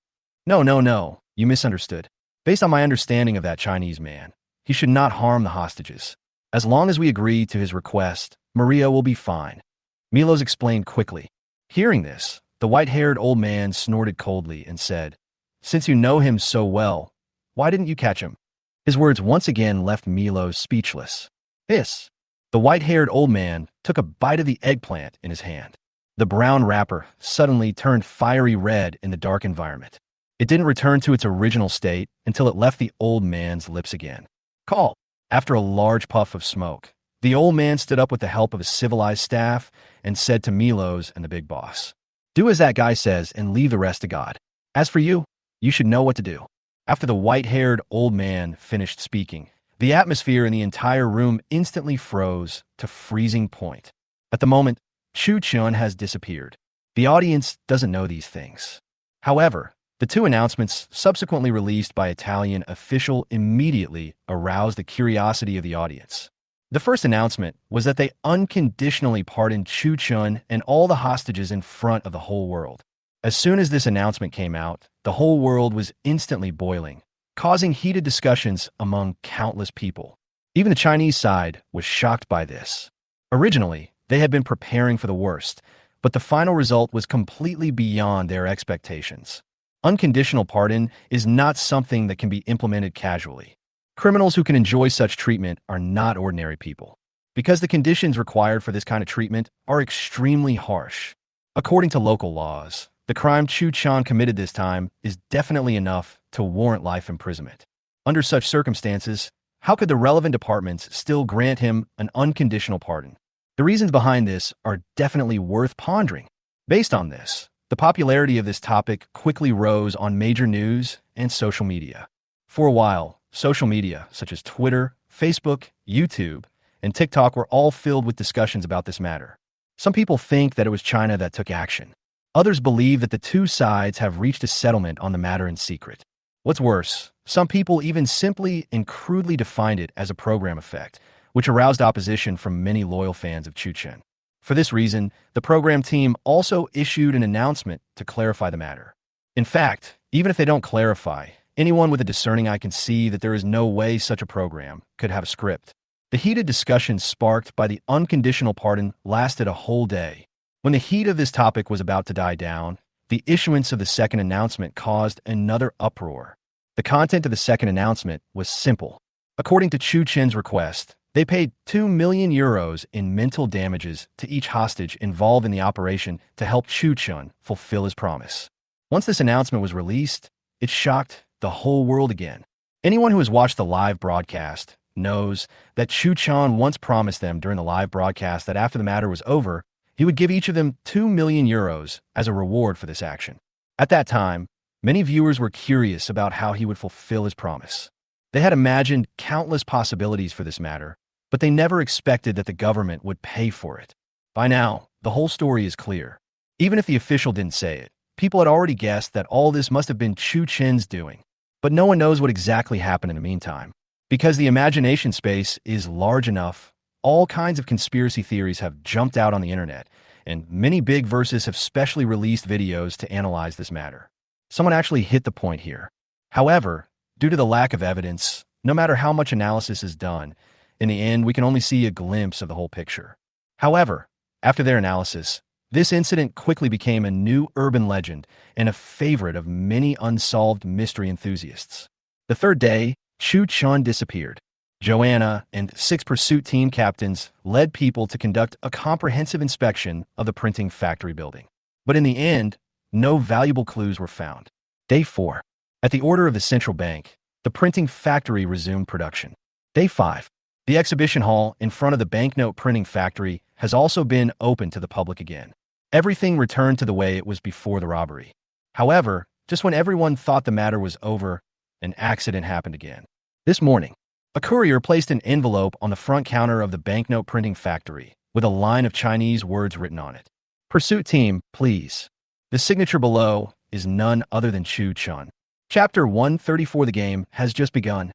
No. You misunderstood. Based on my understanding of that Chinese man, he should not harm the hostages. As long as we agree to his request, Maria will be fine." Milos explained quickly. Hearing this, the white-haired old man snorted coldly and said, "Since you know him so well, why didn't you catch him?" His words once again left Milos speechless. The white-haired old man took a bite of the eggplant in his hand. The brown wrapper suddenly turned fiery red in the dark environment. It didn't return to its original state until it left the old man's lips again. "Call." After a large puff of smoke, The old man stood up with the help of his civilized staff and said to Milos and the big boss, "Do as that guy says and leave the rest to God. As for you, you should know what to do." After the white-haired old man finished speaking, the atmosphere in the entire room instantly froze to freezing point. At the moment, Chu Chun has disappeared. The audience doesn't know these things. However, the two announcements subsequently released by Italian official immediately aroused the curiosity of the audience. The first announcement was that they unconditionally pardoned Chu Chun and all the hostages in front of the whole world. As soon as this announcement came out, the whole world was instantly boiling, causing heated discussions among countless people. Even the Chinese side was shocked by this. Originally, they had been preparing for the worst, but the final result was completely beyond their expectations. Unconditional pardon is not something that can be implemented casually. Criminals who can enjoy such treatment are not ordinary people, because the conditions required for this kind of treatment are extremely harsh. According to local laws, the crime Chu Chun committed this time is definitely enough to warrant life imprisonment. Under such circumstances, how could the relevant departments still grant him an unconditional pardon? The reasons behind this are definitely worth pondering. Based on this, the popularity of this topic quickly rose on major news and social media. For a while, social media, such as Twitter, Facebook, YouTube, and TikTok were all filled with discussions about this matter. Some people think that it was China that took action. Others believe that the two sides have reached a settlement on the matter in secret. What's worse, some people even simply and crudely defined it as a program effect, which aroused opposition from many loyal fans of Chu Chen. For this reason, the program team also issued an announcement to clarify the matter. In fact, even if they don't clarify, anyone with a discerning eye can see that there is no way such a program could have a script. The heated discussion sparked by the unconditional pardon lasted a whole day. When the heat of this topic was about to die down, the issuance of the second announcement caused another uproar. The content of the second announcement was simple. According to Chu Chen's request, they paid 2 million euros in mental damages to each hostage involved in the operation to help Chu Chun fulfill his promise. Once this announcement was released, it shocked the whole world again. Anyone who has watched the live broadcast knows that Chu Chun once promised them during the live broadcast that after the matter was over, he would give each of them 2 million euros as a reward for this action. At that time, many viewers were curious about how he would fulfill his promise. They had imagined countless possibilities for this matter, but they never expected that the government would pay for it. By now, the whole story is clear. Even if the official didn't say it, people had already guessed that all this must have been Chu Chen's doing. But no one knows what exactly happened in the meantime. Because the imagination space is large enough, all kinds of conspiracy theories have jumped out on the internet, and many big verses have specially released videos to analyze this matter. Someone actually hit the point here. However, due to the lack of evidence, no matter how much analysis is done, in the end, we can only see a glimpse of the whole picture. However, after their analysis, this incident quickly became a new urban legend and a favorite of many unsolved mystery enthusiasts. The third day, Chu Chun disappeared. Joanna and 6 pursuit team captains led people to conduct a comprehensive inspection of the printing factory building. But in the end, no valuable clues were found. Day 4. At the order of the central bank, the printing factory resumed production. Day 5. The exhibition hall in front of the banknote printing factory has also been open to the public again. Everything returned to the way it was before the robbery. However, just when everyone thought the matter was over, an accident happened again. This morning, a courier placed an envelope on the front counter of the banknote printing factory with a line of Chinese words written on it. "Pursuit team, please." The signature below is none other than Chu Chun. Chapter 134 the game has just begun.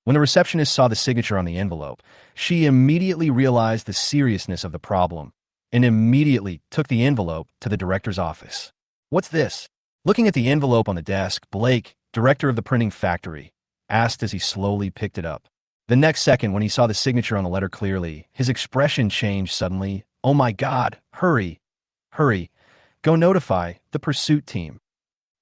When the receptionist saw the signature on the envelope, she immediately realized the seriousness of the problem and immediately took the envelope to the director's office. "What's this?" Looking at the envelope on the desk, Blake, director of the printing factory, asked as he slowly picked it up. The next second, when he saw the signature on the letter clearly, his expression changed suddenly. "Oh my God, hurry, hurry, go notify the pursuit team."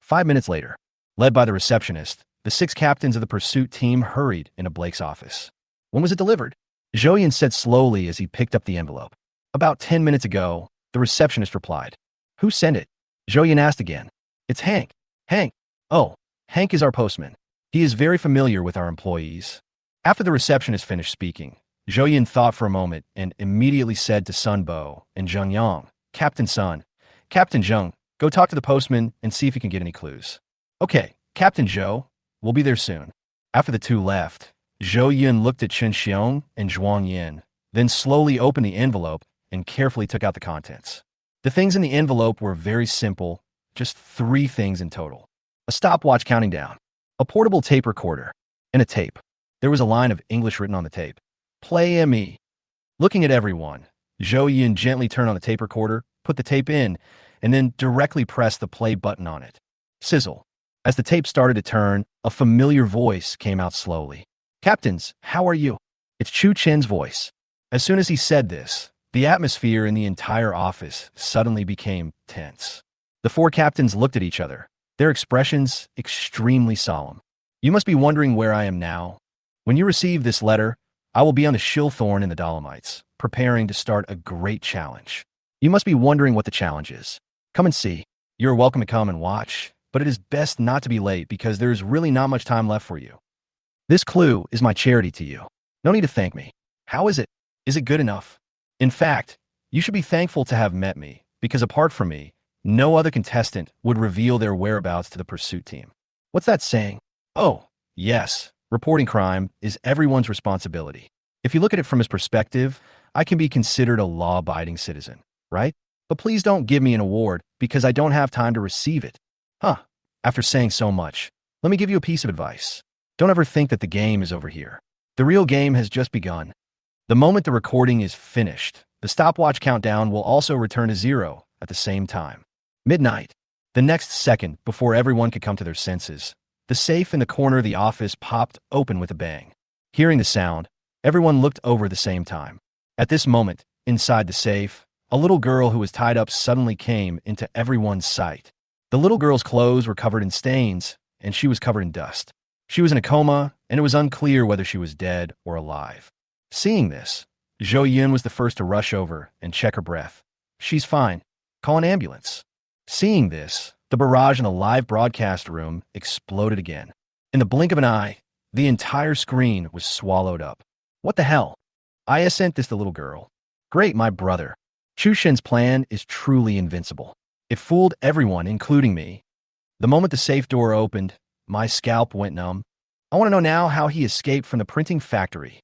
5 minutes later, led by the receptionist, the 6 captains of the pursuit team hurried into Blake's office. "When was it delivered?" Zhouyan said slowly as he picked up the envelope. "About 10 minutes ago," the receptionist replied. "Who sent it?" Zhouyan asked again. "It's Hank." "Hank? Oh, Hank is our postman. He is very familiar with our employees." After the receptionist finished speaking, Zhou Yin thought for a moment and immediately said to Sun Bo and Zheng Yang, Captain Sun, Captain Zheng, go talk to the postman and see if you can get any clues. Okay, Captain Zhou, we'll be there soon. After the two left, Zhou Yun looked at Chen Xiong and Zhuang Yin, then slowly opened the envelope and carefully took out the contents. The things in the envelope were very simple, just 3 things in total. A stopwatch counting down, a portable tape recorder, and a tape. There was a line of English written on the tape. Play ME. Looking at everyone, Zhou Yun gently turned on the tape recorder, put the tape in, and then directly pressed the play button on it. Sizzle. As the tape started to turn, a familiar voice came out slowly. Captains, how are you? It's Chu Chen's voice. As soon as he said this, the atmosphere in the entire office suddenly became tense. The 4 captains looked at each other, their expressions extremely solemn. You must be wondering where I am now. When you receive this letter, I will be on the Shilthorn in the Dolomites, preparing to start a great challenge. You must be wondering what the challenge is. Come and see. You're welcome to come and watch, but it is best not to be late because there is really not much time left for you. This clue is my charity to you. No need to thank me. How is it? Is it good enough? In fact, you should be thankful to have met me, because apart from me, no other contestant would reveal their whereabouts to the pursuit team. What's that saying? Oh, yes, reporting crime is everyone's responsibility. If you look at it from his perspective, I can be considered a law-abiding citizen, right? But please don't give me an award because I don't have time to receive it. After saying so much, let me give you a piece of advice. Don't ever think that the game is over here. The real game has just begun. The moment the recording is finished, the stopwatch countdown will also return to 0 at the same time. Midnight. The next second, before everyone could come to their senses, the safe in the corner of the office popped open with a bang. Hearing the sound, everyone looked over at the same time. At this moment, inside the safe, a little girl who was tied up suddenly came into everyone's sight. The little girl's clothes were covered in stains, and she was covered in dust. She was in a coma, and it was unclear whether she was dead or alive. Seeing this, Zhou Yun was the first to rush over and check her breath. She's fine. Call an ambulance. Seeing this, the barrage in the live broadcast room exploded again. In the blink of an eye, the entire screen was swallowed up. What the hell? I sent this to the little girl. Great, my brother. Chu Chen's plan is truly invincible. It fooled everyone, including me. The moment the safe door opened, my scalp went numb. I want to know now how he escaped from the printing factory.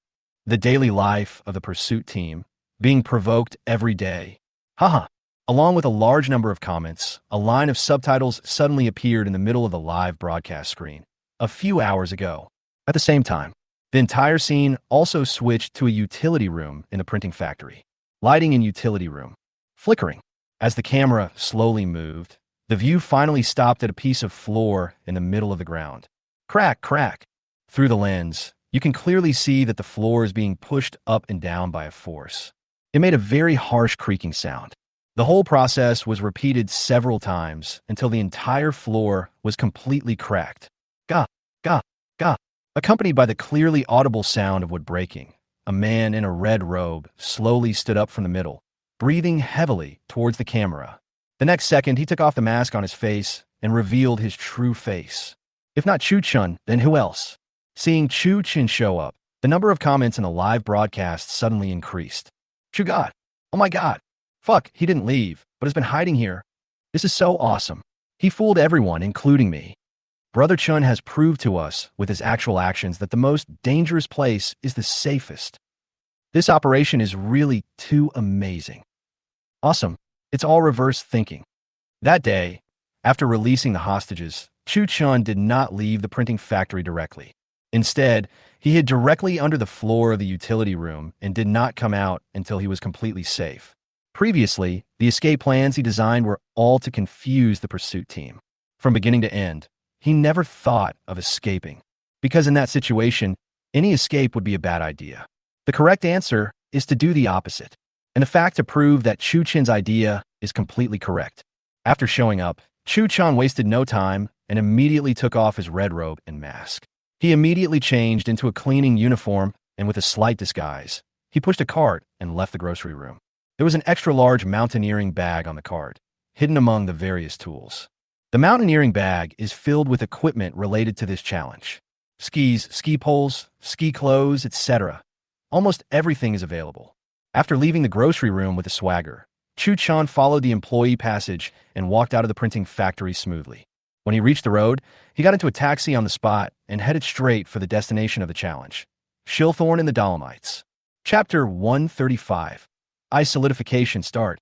The daily life of the pursuit team, being provoked every day. Haha. Along with a large number of comments, a line of subtitles suddenly appeared in the middle of the live broadcast screen, a few hours ago. At the same time, the entire scene also switched to a utility room in the printing factory. Lighting in utility room. Flickering. As the camera slowly moved, the view finally stopped at a piece of floor in the middle of the ground. Crack, crack. Through the lens, you can clearly see that the floor is being pushed up and down by a force. It made a very harsh creaking sound. The whole process was repeated several times until the entire floor was completely cracked. Gah, gah, gah. Accompanied by the clearly audible sound of wood breaking, a man in a red robe slowly stood up from the middle, breathing heavily towards the camera. The next second, he took off the mask on his face and revealed his true face. If not Chu Chun, then who else? Seeing Chu Chen show up, the number of comments in the live broadcast suddenly increased. Chu God! Oh my God! Fuck, he didn't leave, but has been hiding here. This is so awesome. He fooled everyone, including me. Brother Chun has proved to us, with his actual actions, that the most dangerous place is the safest. This operation is really too amazing. Awesome. It's all reverse thinking. That day, after releasing the hostages, Chu Chun did not leave the printing factory directly. Instead, he hid directly under the floor of the utility room and did not come out until he was completely safe. Previously, the escape plans he designed were all to confuse the pursuit team. From beginning to end, he never thought of escaping, because in that situation, any escape would be a bad idea. The correct answer is to do the opposite, and the fact to prove that Chu Chen's idea is completely correct. After showing up, Chu Chun wasted no time and immediately took off his red robe and mask. He immediately changed into a cleaning uniform, and with a slight disguise, he pushed a cart and left the grocery room. There was an extra-large mountaineering bag on the cart, hidden among the various tools. The mountaineering bag is filled with equipment related to this challenge. Skis, ski poles, ski clothes, etc. Almost everything is available. After leaving the grocery room with a swagger, Chu Chun followed the employee passage and walked out of the printing factory smoothly. When he reached the road, he got into a taxi on the spot and headed straight for the destination of the challenge, Shilthorn in the Dolomites. Chapter 135. Ice solidification start.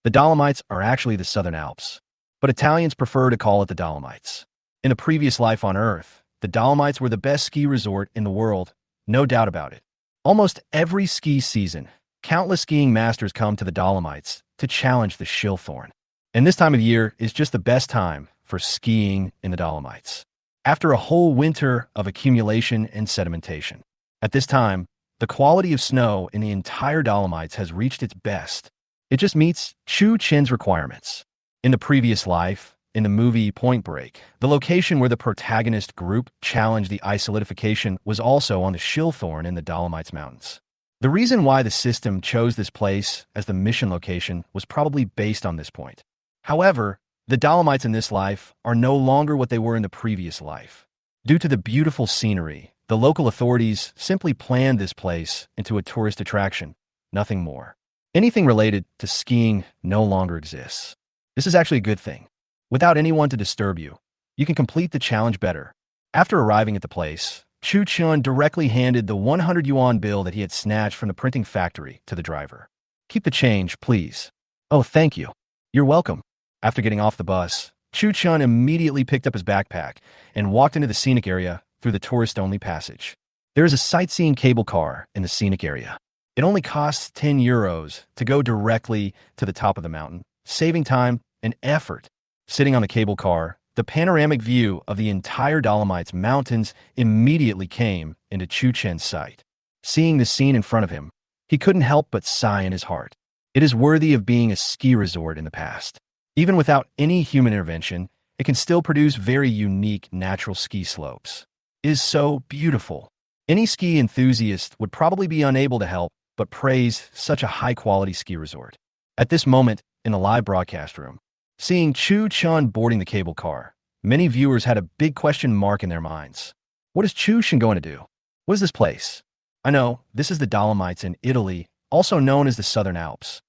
The Dolomites are actually the Southern Alps, but Italians prefer to call it the Dolomites. In a previous life on Earth, the Dolomites were the best ski resort in the world, no doubt about it. Almost every ski season, countless skiing masters come to the Dolomites to challenge the Shilthorn. And this time of year is just the best time for skiing in the Dolomites. After a whole winter of accumulation and sedimentation. At this time, the quality of snow in the entire Dolomites has reached its best. It just meets Chu Chen's requirements. In the previous life, in the movie Point Break, the location where the protagonist group challenged the ice solidification was also on the Shilthorn in the Dolomites Mountains. The reason why the system chose this place as the mission location was probably based on this point. However, the Dolomites in this life are no longer what they were in the previous life. Due to the beautiful scenery, the local authorities simply planned this place into a tourist attraction, nothing more. Anything related to skiing no longer exists. This is actually a good thing. Without anyone to disturb you, you can complete the challenge better. After arriving at the place, Chu Chun directly handed the 100 yuan bill that he had snatched from the printing factory to the driver. "Keep the change, please." "Oh, thank you. You're welcome." After getting off the bus, Chu Chun immediately picked up his backpack and walked into the scenic area through the tourist-only passage. There is a sightseeing cable car in the scenic area. It only costs 10 euros to go directly to the top of the mountain, saving time and effort. Sitting on the cable car, the panoramic view of the entire Dolomites mountains immediately came into Chu Chen's sight. Seeing the scene in front of him, he couldn't help but sigh in his heart. It is worthy of being a ski resort in the past. Even without any human intervention, it can still produce very unique natural ski slopes. It is so beautiful. Any ski enthusiast would probably be unable to help but praise such a high-quality ski resort. At this moment, in the live broadcast room, seeing Chu Chun boarding the cable car, many viewers had a big question mark in their minds. What is Chu Chun going to do? What is this place? I know, this is the Dolomites in Italy, also known as the Southern Alps.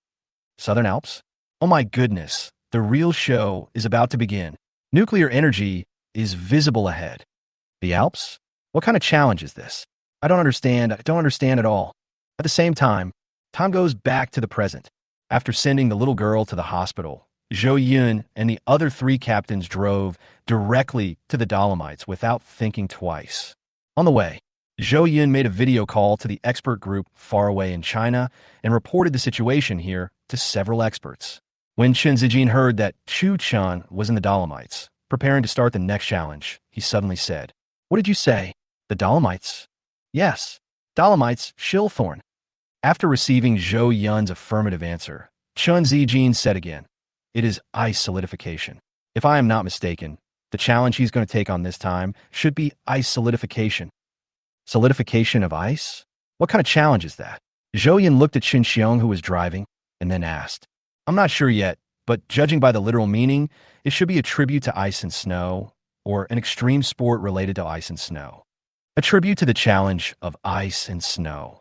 Southern Alps? Oh my goodness, the real show is about to begin. Nuclear energy is visible ahead. The Alps? What kind of challenge is this? I don't understand at all. At the same time goes back to the present. After sending the little girl to the hospital, Zhou Yun and the other 3 captains drove directly to the Dolomites without thinking twice. On the way, Zhou Yun made a video call to the expert group far away in China and reported the situation here to several experts. When Chen Zijin heard that Chu Chun was in the Dolomites, preparing to start the next challenge, he suddenly said, "What did you say? The Dolomites?" "Yes, Dolomites, Shilthorn." After receiving Zhou Yun's affirmative answer, Chen Zijin said again, "It is ice solidification. If I am not mistaken, the challenge he's going to take on this time should be ice solidification." Solidification of ice? What kind of challenge is that? Zhou Yun looked at Qin Xiong, who was driving, and then asked, "I'm not sure yet, but judging by the literal meaning, it should be a tribute to ice and snow, or an extreme sport related to ice and snow. A tribute to the challenge of ice and snow."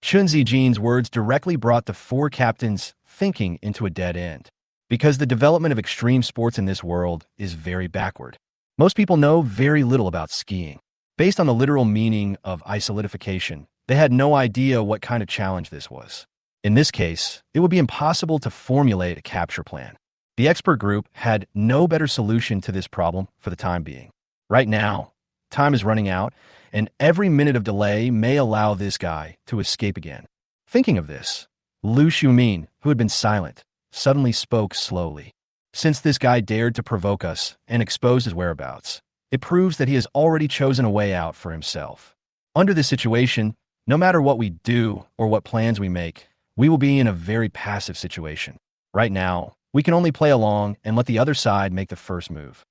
Chun Zijin's words directly brought the 4 captains thinking into a dead end. Because the development of extreme sports in this world is very backward. Most people know very little about skiing. Based on the literal meaning of ice solidification, they had no idea what kind of challenge this was. In this case, it would be impossible to formulate a capture plan. The expert group had no better solution to this problem for the time being. Right now, time is running out, and every minute of delay may allow this guy to escape again. Thinking of this, Lu Xiumin, who had been silent, suddenly spoke slowly. "Since this guy dared to provoke us and expose his whereabouts, it proves that he has already chosen a way out for himself. Under this situation, no matter what we do or what plans we make, we will be in a very passive situation. Right now, we can only play along and let the other side make the first move.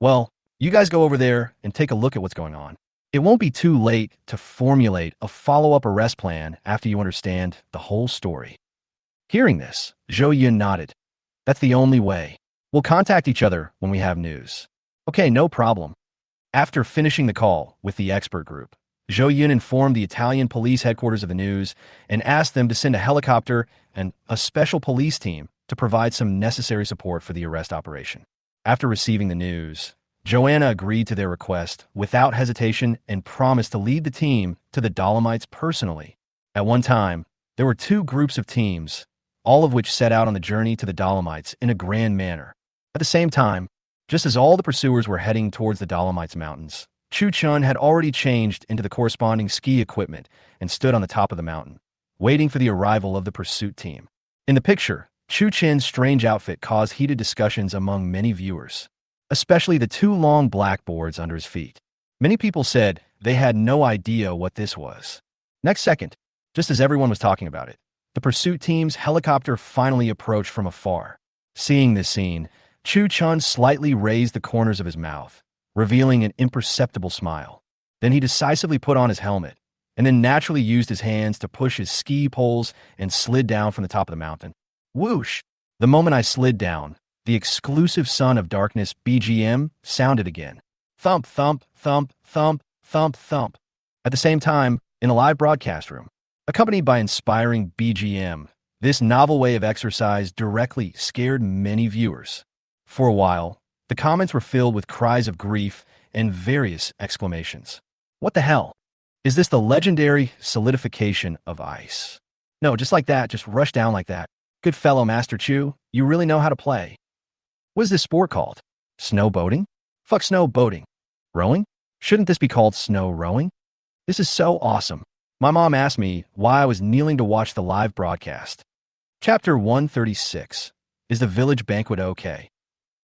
Well, you guys go over there and take a look at what's going on. It won't be too late to formulate a follow-up arrest plan after you understand the whole story." Hearing this, Zhou Yun nodded. "That's the only way. We'll contact each other when we have news." "Okay, no problem." After finishing the call with the expert group, Zhou Yun informed the Italian police headquarters of the news and asked them to send a helicopter and a special police team to provide some necessary support for the arrest operation. After receiving the news, Joanna agreed to their request without hesitation and promised to lead the team to the Dolomites personally. At one time, there were two groups of teams, all of which set out on the journey to the Dolomites in a grand manner. At the same time, just as all the pursuers were heading towards the Dolomites Mountains, Chu Chun had already changed into the corresponding ski equipment and stood on the top of the mountain, waiting for the arrival of the pursuit team. In the picture, Chu Chen's strange outfit caused heated discussions among many viewers, especially the two long blackboards under his feet. Many people said they had no idea what this was. Next second, just as everyone was talking about it, the pursuit team's helicopter finally approached from afar. Seeing this scene, Chu Chun slightly raised the corners of his mouth, revealing an imperceptible smile. Then he decisively put on his helmet, and then naturally used his hands to push his ski poles and slid down from the top of the mountain. Whoosh! The moment I slid down, the exclusive Son of Darkness BGM sounded again. Thump, thump, thump, thump, thump, thump. At the same time, in a live broadcast room, accompanied by inspiring BGM, this novel way of exercise directly scared many viewers. For a while, the comments were filled with cries of grief and various exclamations. What the hell? Is this the legendary solidification of ice? No, just like that, just rush down like that. Good fellow, Master Chu, you really know how to play. What is this sport called? Snow boating? Fuck snow boating. Rowing? Shouldn't this be called snow rowing? This is so awesome. My mom asked me why I was kneeling to watch the live broadcast. Chapter 136. Is the village banquet okay?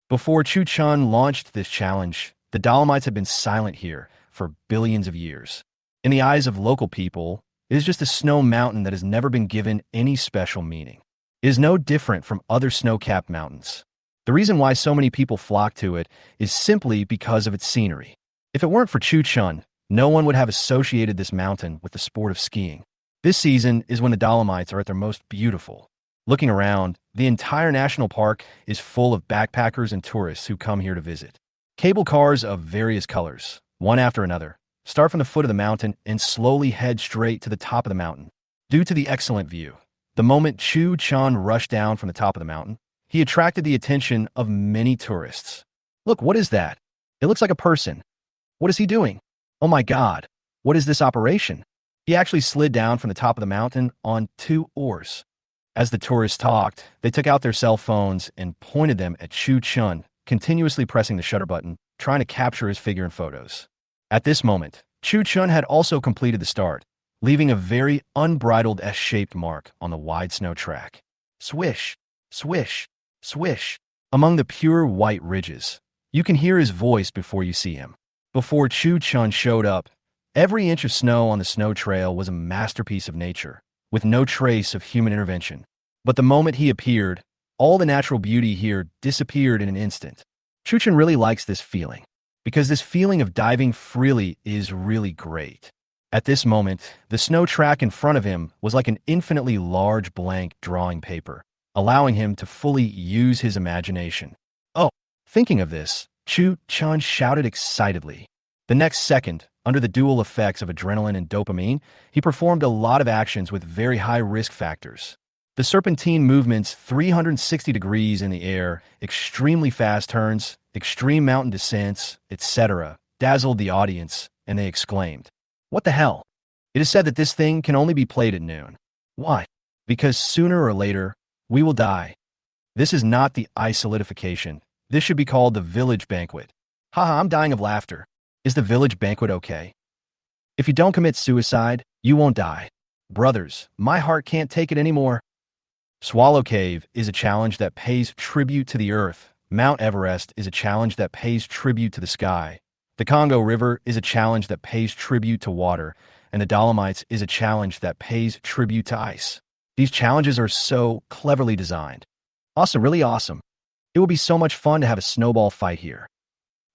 Before Chu Chun launched this challenge, the Dolomites had been silent here for billions of years. In the eyes of local people, it is just a snow mountain that has never been given any special meaning. It is no different from other snow-capped mountains. The reason why so many people flock to it is simply because of its scenery. If it weren't for Chu Chun, no one would have associated this mountain with the sport of skiing. This season is when the Dolomites are at their most beautiful. Looking around, the entire national park is full of backpackers and tourists who come here to visit. Cable cars of various colors, one after another, start from the foot of the mountain and slowly head straight to the top of the mountain. Due to the excellent view, the moment Chu Chun rushed down from the top of the mountain, he attracted the attention of many tourists. Look, what is that? It looks like a person. What is he doing? Oh my God, what is this operation? He actually slid down from the top of the mountain on 2 oars. As the tourists talked, they took out their cell phones and pointed them at Chu Chun, continuously pressing the shutter button, trying to capture his figure in photos. At this moment, Chu Chun had also completed the start, leaving a very unbridled S-shaped mark on the wide snow track. Swish, swish, swish. Among the pure white ridges, you can hear his voice before you see him. Before Chu Chun showed up, every inch of snow on the snow trail was a masterpiece of nature, with no trace of human intervention. But the moment he appeared, all the natural beauty here disappeared in an instant. Chu Chun really likes this feeling, because this feeling of diving freely is really great. At this moment, the snow track in front of him was like an infinitely large blank drawing paper, allowing him to fully use his imagination. Oh, thinking of this, Chu Chun shouted excitedly. The next second, under the dual effects of adrenaline and dopamine, he performed a lot of actions with very high risk factors. The serpentine movements 360 degrees in the air, extremely fast turns, extreme mountain descents, etc., dazzled the audience, and they exclaimed, "What the hell?" It is said that this thing can only be played at noon. Why? Because sooner or later, we will die. This is not the ice solidification. This should be called the village banquet. Haha, I'm dying of laughter. Is the village banquet okay? If you don't commit suicide, you won't die. Brothers, my heart can't take it anymore. Swallow Cave is a challenge that pays tribute to the earth. Mount Everest is a challenge that pays tribute to the sky. The Congo River is a challenge that pays tribute to water, and the Dolomites is a challenge that pays tribute to ice. These challenges are so cleverly designed. Also, really awesome. It will be so much fun to have a snowball fight here.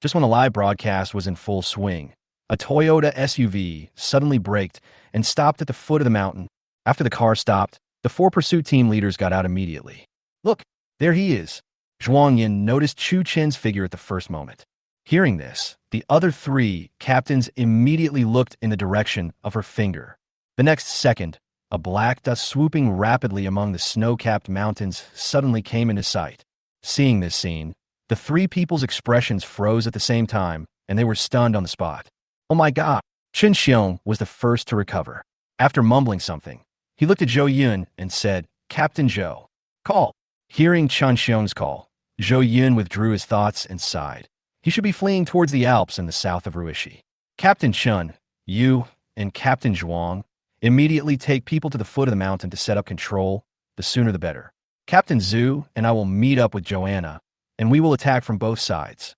Just when the live broadcast was in full swing, a Toyota SUV suddenly braked and stopped at the foot of the mountain. After the car stopped, the 4 pursuit team leaders got out immediately. Look, there he is. Zhuang Yin noticed Chu Chen's figure at the first moment. Hearing this, the other three captains immediately looked in the direction of her finger. The next second, a black dust swooping rapidly among the snow-capped mountains suddenly came into sight. Seeing this scene, the three people's expressions froze at the same time, and they were stunned on the spot. Oh my god! Chen Xiong was the first to recover. After mumbling something, he looked at Zhou Yun and said, "Captain Zhou, call." Hearing Chen Xiong's call, Zhou Yun withdrew his thoughts and sighed. He should be fleeing towards the Alps in the south of Ruishi. Captain Chun, you, and Captain Zhuang immediately take people to the foot of the mountain to set up control. The sooner the better. Captain Zhu and I will meet up with Joanna, and we will attack from both sides.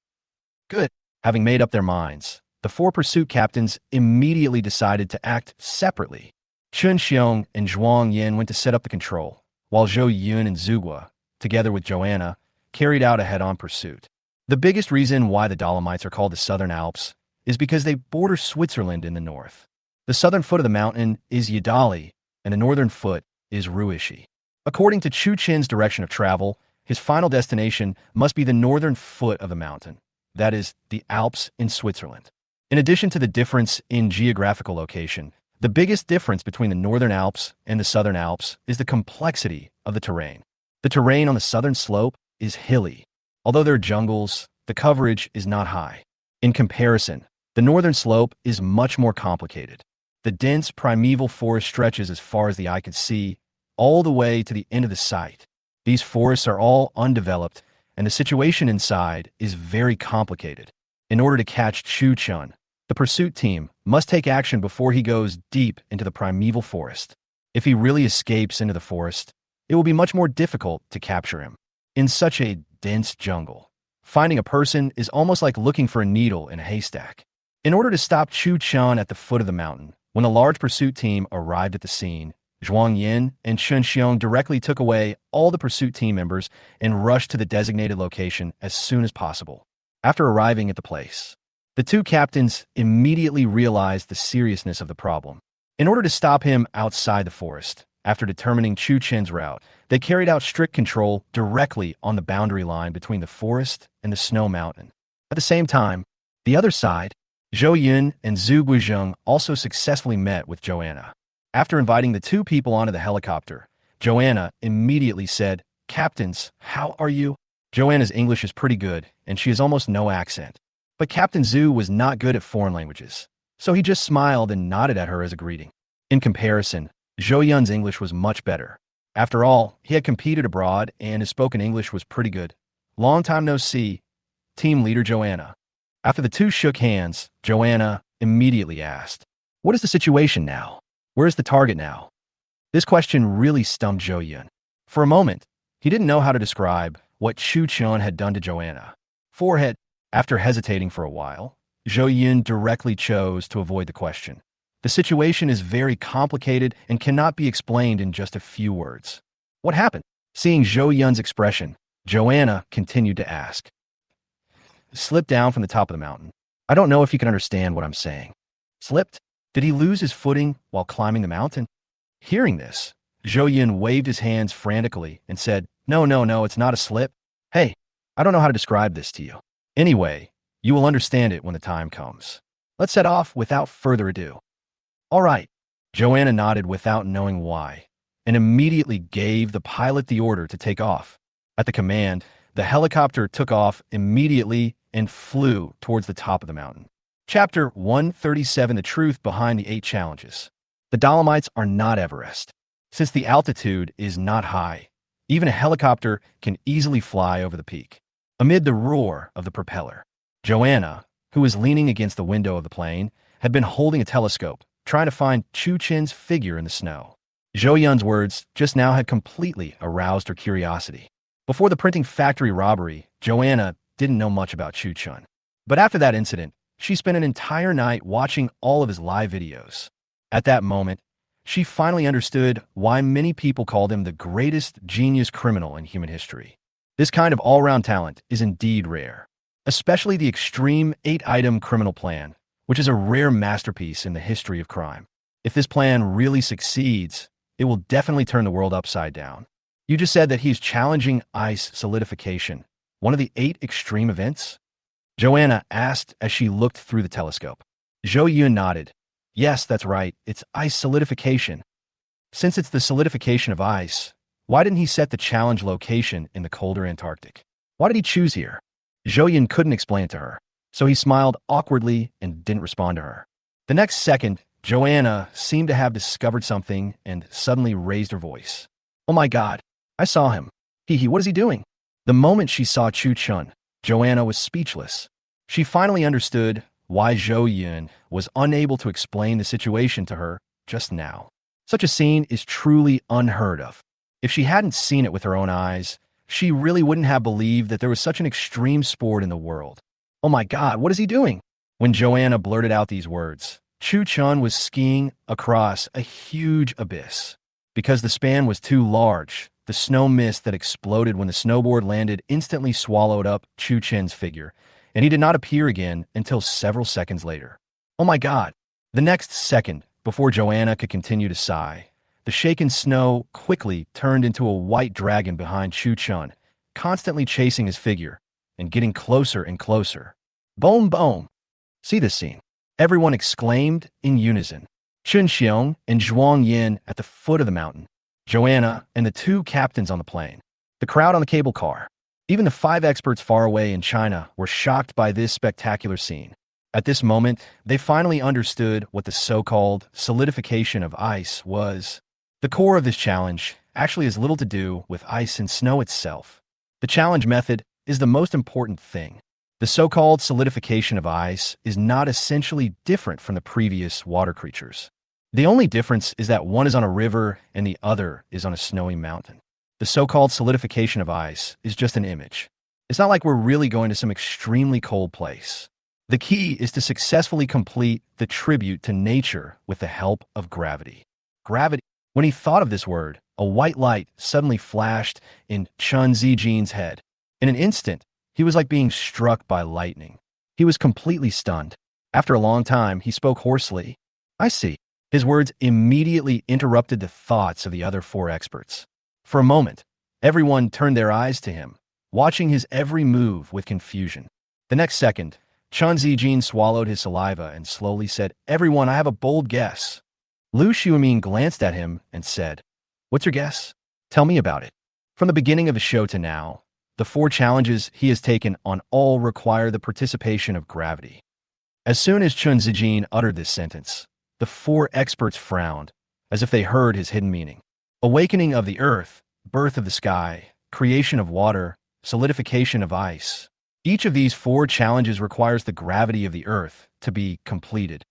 Good. Having made up their minds, the four pursuit captains immediately decided to act separately. Chun Xiong and Zhuang Yin went to set up the control, while Zhou Yun and Zugua, together with Joanna, carried out a head-on pursuit. The biggest reason why the Dolomites are called the Southern Alps is because they border Switzerland in the north. The southern foot of the mountain is Yadali, and the northern foot is Ruishi. According to Chu Chen's direction of travel, his final destination must be the northern foot of the mountain, that is, the Alps in Switzerland. In addition to the difference in geographical location, the biggest difference between the northern Alps and the southern Alps is the complexity of the terrain. The terrain on the southern slope is hilly. Although there are jungles, the coverage is not high. In comparison, the northern slope is much more complicated. The dense primeval forest stretches as far as the eye could see, all the way to the end of the site. These forests are all undeveloped, and the situation inside is very complicated. In order to catch Chu Chun, the pursuit team must take action before he goes deep into the primeval forest. If he really escapes into the forest, it will be much more difficult to capture him. In such a dense jungle, finding a person is almost like looking for a needle in a haystack. In order to stop Chu Chun at the foot of the mountain, when the large pursuit team arrived at the scene, Zhuang Yin and Chun Xiong directly took away all the pursuit team members and rushed to the designated location as soon as possible. After arriving at the place, the two captains immediately realized the seriousness of the problem. In order to stop him outside the forest, after determining Chu Chen's route, they carried out strict control directly on the boundary line between the forest and the snow mountain. At the same time, the other side, Zhou Yun and Zhu Guizheng also successfully met with Joanna. After inviting the two people onto the helicopter, Joanna immediately said, "Captains, how are you?" Joanna's English is pretty good, and she has almost no accent. But Captain Zhu was not good at foreign languages, so he just smiled and nodded at her as a greeting. In comparison, Zhou Yun's English was much better. After all, he had competed abroad and his spoken English was pretty good. Long time no see, team leader Joanna. After the two shook hands, Joanna immediately asked, "What is the situation now? Where is the target now?" This question really stumped Zhou Yun. For a moment, he didn't know how to describe what Chu Chun had done to Joanna. Forehead. After hesitating for a while, Zhou Yun directly chose to avoid the question. The situation is very complicated and cannot be explained in just a few words. What happened? Seeing Zhou Yun's expression, Joanna continued to ask. Slipped down from the top of the mountain. I don't know if you can understand what I'm saying. Slipped? Did he lose his footing while climbing the mountain? Hearing this, Zhou Yun waved his hands frantically and said, No, it's not a slip. Hey, I don't know how to describe this to you. Anyway, you will understand it when the time comes. Let's set off without further ado. All right. Joanna nodded without knowing why, and immediately gave the pilot the order to take off. At the command, the helicopter took off immediately and flew towards the top of the mountain. Chapter 137: The Truth Behind the 8 Challenges. The Dolomites are not Everest. Since the altitude is not high, even a helicopter can easily fly over the peak. Amid the roar of the propeller, Joanna, who was leaning against the window of the plane, had been holding a telescope, trying to find Chu Chen's figure in the snow. Zhou Yun's words just now had completely aroused her curiosity. Before the printing factory robbery, Joanna didn't know much about Chu Chun. But after that incident, she spent an entire night watching all of his live videos. At that moment, she finally understood why many people called him the greatest genius criminal in human history. This kind of all-round talent is indeed rare, especially the extreme 8-item criminal plan, which is a rare masterpiece in the history of crime. If this plan really succeeds, it will definitely turn the world upside down. You just said that he's challenging ice solidification, one of the 8 extreme events? Joanna asked as she looked through the telescope. Zhou Yun nodded. Yes, that's right. It's ice solidification. Since it's the solidification of ice, why didn't he set the challenge location in the colder Antarctic? Why did he choose here? Zhou Yun couldn't explain it to her, so he smiled awkwardly and didn't respond to her. The next second, Joanna seemed to have discovered something and suddenly raised her voice. Oh my God, I saw him. What is he doing? The moment she saw Chu Chun, Joanna was speechless. She finally understood why Zhou Yun was unable to explain the situation to her just now. Such a scene is truly unheard of. If she hadn't seen it with her own eyes, she really wouldn't have believed that there was such an extreme sport in the world. Oh my God, what is he doing? When Joanna blurted out these words, Chu Chun was skiing across a huge abyss. Because the span was too large, the snow mist that exploded when the snowboard landed instantly swallowed up Chu Chen's figure, and he did not appear again until several seconds later. Oh my God! The next second, before Joanna could continue to sigh, the shaken snow quickly turned into a white dragon behind Chu Chun, constantly chasing his figure and getting closer and closer. Boom, boom! See this scene. Everyone exclaimed in unison. Chun Xiong and Zhuang Yin at the foot of the mountain. Joanna and the two captains on the plane. The crowd on the cable car. Even the 5 experts far away in China were shocked by this spectacular scene. At this moment, they finally understood what the so-called solidification of ice was. The core of this challenge actually has little to do with ice and snow itself. The challenge method is the most important thing. The so-called solidification of ice is not essentially different from the previous water creatures. The only difference is that one is on a river and the other is on a snowy mountain. The so-called solidification of ice is just an image. It's not like we're really going to some extremely cold place. The key is to successfully complete the tribute to nature with the help of gravity. Gravity. When he thought of this word, a white light suddenly flashed in Chun Zijin's head. In an instant, he was like being struck by lightning. He was completely stunned. After a long time, he spoke hoarsely. I see. His words immediately interrupted the thoughts of the other 4 experts. For a moment, everyone turned their eyes to him, watching his every move with confusion. The next second, Chun Zijin swallowed his saliva and slowly said, Everyone, I have a bold guess. Lu Xiumin glanced at him and said, What's your guess? Tell me about it. From the beginning of the show to now, the 4 challenges he has taken on all require the participation of gravity. As soon as Chun Zijin uttered this sentence, the 4 experts frowned, as if they heard his hidden meaning. Awakening of the earth, birth of the sky, creation of water, solidification of ice. Each of these 4 challenges requires the gravity of the earth to be completed.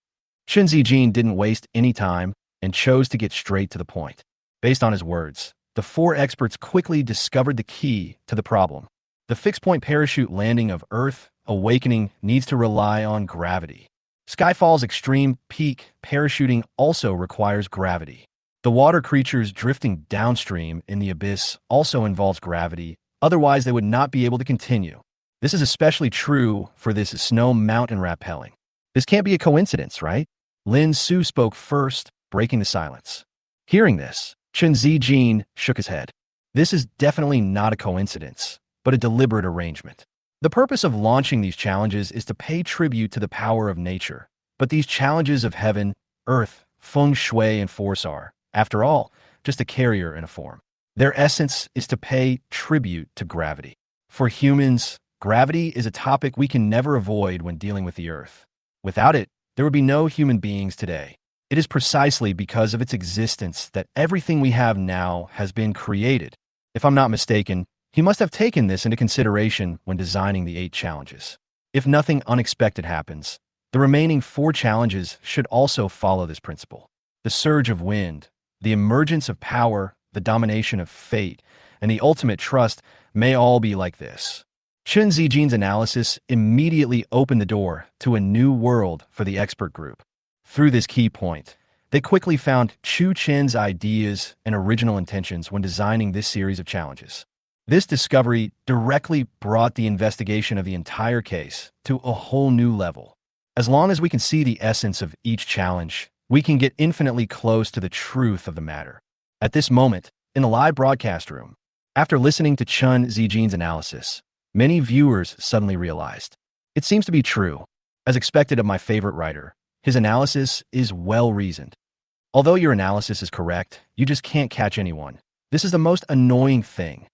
Chun Zijin didn't waste any time and chose to get straight to the point. Based on his words, the 4 experts quickly discovered the key to the problem. The fixed-point parachute landing of Earth awakening needs to rely on gravity. Skyfall's extreme peak parachuting also requires gravity. The water creatures drifting downstream in the abyss also involves gravity, otherwise they would not be able to continue. This is especially true for this snow mountain rappelling. This can't be a coincidence, right? Lin Su spoke first, breaking the silence. Hearing this, Chun Zijin shook his head. This is definitely not a coincidence, but a deliberate arrangement. The purpose of launching these challenges is to pay tribute to the power of nature. But these challenges of heaven, earth, feng shui, and force are, after all, just a carrier in a form. Their essence is to pay tribute to gravity. For humans, gravity is a topic we can never avoid when dealing with the earth. Without it, there would be no human beings today. It is precisely because of its existence that everything we have now has been created. If I'm not mistaken, he must have taken this into consideration when designing the 8 challenges. If nothing unexpected happens, the remaining 4 challenges should also follow this principle. The surge of wind, the emergence of power, the domination of fate, and the ultimate trust may all be like this. Chun Zijin's analysis immediately opened the door to a new world for the expert group. Through this key point, they quickly found Chu Chen's ideas and original intentions when designing this series of challenges. This discovery directly brought the investigation of the entire case to a whole new level. As long as we can see the essence of each challenge, we can get infinitely close to the truth of the matter. At this moment, in the live broadcast room, after listening to Chun Zijin's analysis, many viewers suddenly realized, It seems to be true. As expected of my favorite writer, his analysis is well-reasoned. Although your analysis is correct, you just can't catch anyone. This is the most annoying thing.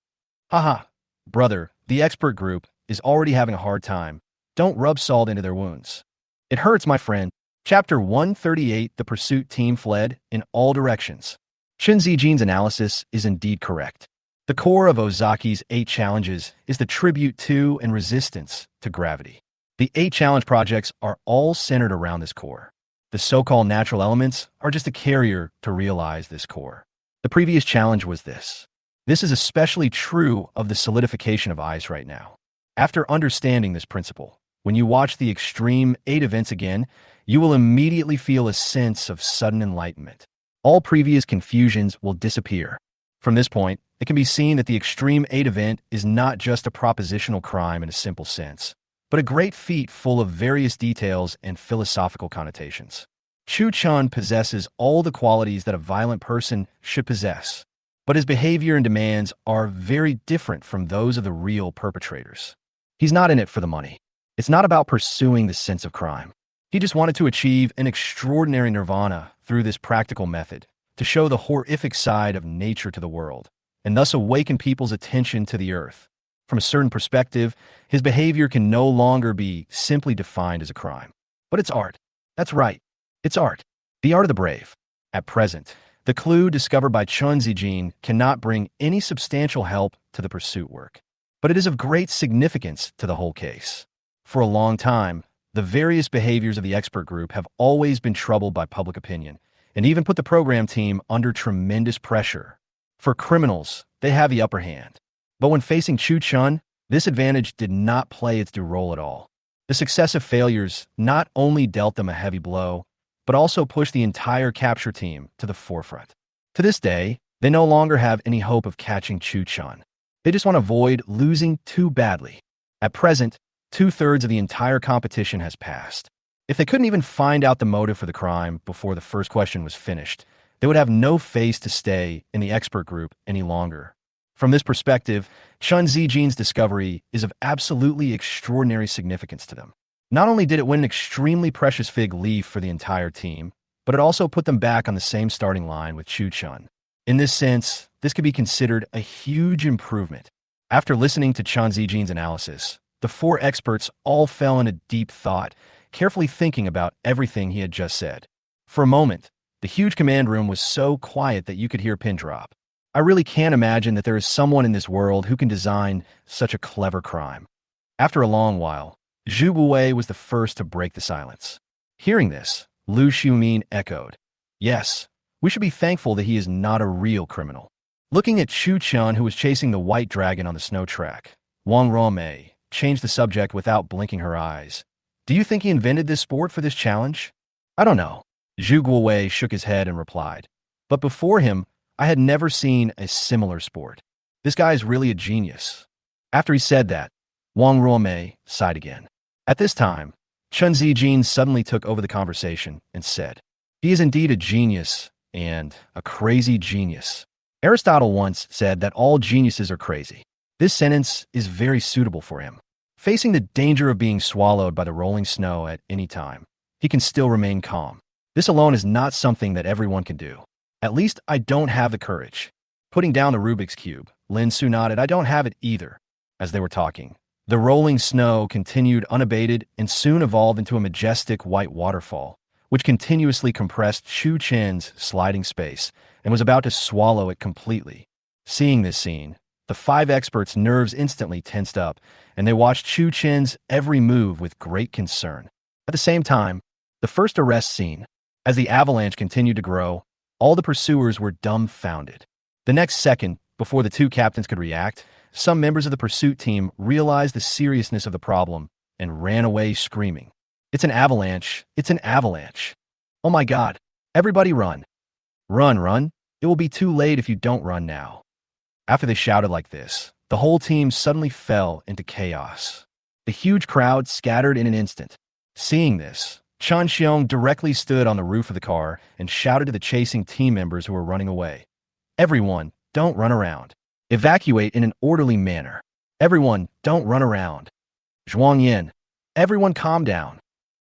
Haha, brother, the expert group is already having a hard time. Don't rub salt into their wounds. It hurts, my friend. Chapter 138, The Pursuit Team fled in all directions. Chen Zijin's analysis is indeed correct. The core of Ozaki's 8 challenges is the tribute to and resistance to gravity. The 8 challenge projects are all centered around this core. The so-called natural elements are just a carrier to realize this core. The previous challenge was this. This is especially true of the solidification of ice right now. After understanding this principle, when you watch the extreme 8 events again, you will immediately feel a sense of sudden enlightenment. All previous confusions will disappear. From this point, it can be seen that the extreme 8 event is not just a propositional crime in a simple sense, but a great feat full of various details and philosophical connotations. Chu Chun possesses all the qualities that a violent person should possess, but his behavior and demands are very different from those of the real perpetrators. He's not in it for the money. It's not about pursuing the sense of crime. He just wanted to achieve an extraordinary nirvana through this practical method, to show the horrific side of nature to the world, and thus awaken people's attention to the earth. From a certain perspective, his behavior can no longer be simply defined as a crime. But it's art. That's right. It's art. The art of the brave. At present, the clue discovered by Chen Zijin cannot bring any substantial help to the pursuit work. But it is of great significance to the whole case. For a long time, the various behaviors of the expert group have always been troubled by public opinion, and even put the program team under tremendous pressure. For criminals, they have the upper hand. But when facing Chu Chun, this advantage did not play its due role at all. The successive failures not only dealt them a heavy blow, but also pushed the entire capture team to the forefront. To this day, they no longer have any hope of catching Chu Chun. They just want to avoid losing too badly. At present, 2/3 of the entire competition has passed. If they couldn't even find out the motive for the crime before the first question was finished, they would have no face to stay in the expert group any longer. From this perspective, Chen Zijin's discovery is of absolutely extraordinary significance to them. Not only did it win an extremely precious fig leaf for the entire team, but it also put them back on the same starting line with Chu Chun. In this sense, this could be considered a huge improvement. After listening to Chen Zijin's analysis, the 4 experts all fell into deep thought, carefully thinking about everything he had just said. For a moment, the huge command room was so quiet that you could hear a pin drop. I really can't imagine that there is someone in this world who can design such a clever crime. After a long while, Zhu Buwei was the first to break the silence. Hearing this, Lu Xiumin echoed, "Yes, we should be thankful that he is not a real criminal." Looking at Chu Chun, who was chasing the white dragon on the snow track, Wang Ruomei changed the subject without blinking her eyes. "Do you think he invented this sport for this challenge?" "I don't know." Zhu Guowei shook his head and replied, "But before him, I had never seen a similar sport. This guy is really a genius." After he said that, Wang Ruomei sighed again. At this time, Chen Zijin suddenly took over the conversation and said, "He is indeed a genius, and a crazy genius. Aristotle once said that all geniuses are crazy. This sentence is very suitable for him. Facing the danger of being swallowed by the rolling snow at any time, he can still remain calm. This alone is not something that everyone can do. At least I don't have the courage." Putting down the Rubik's Cube, Lin Su nodded, "I don't have it either." As they were talking, the rolling snow continued unabated and soon evolved into a majestic white waterfall, which continuously compressed Chu Chen's sliding space and was about to swallow it completely. Seeing this scene, the 5 experts' nerves instantly tensed up, and they watched Chu Chen's every move with great concern. At the same time, the first arrest scene. As the avalanche continued to grow, all the pursuers were dumbfounded. The next second, before the 2 captains could react, some members of the pursuit team realized the seriousness of the problem and ran away screaming, "It's an avalanche! It's an avalanche! Oh my God! Everybody run! Run, run! It will be too late if you don't run now." After they shouted like this, the whole team suddenly fell into chaos. The huge crowd scattered in an instant. Seeing this, Chan Xiong directly stood on the roof of the car and shouted to the chasing team members who were running away, "Everyone, don't run around. Evacuate in an orderly manner. Everyone, don't run around." Zhuang Yin, Everyone calm down.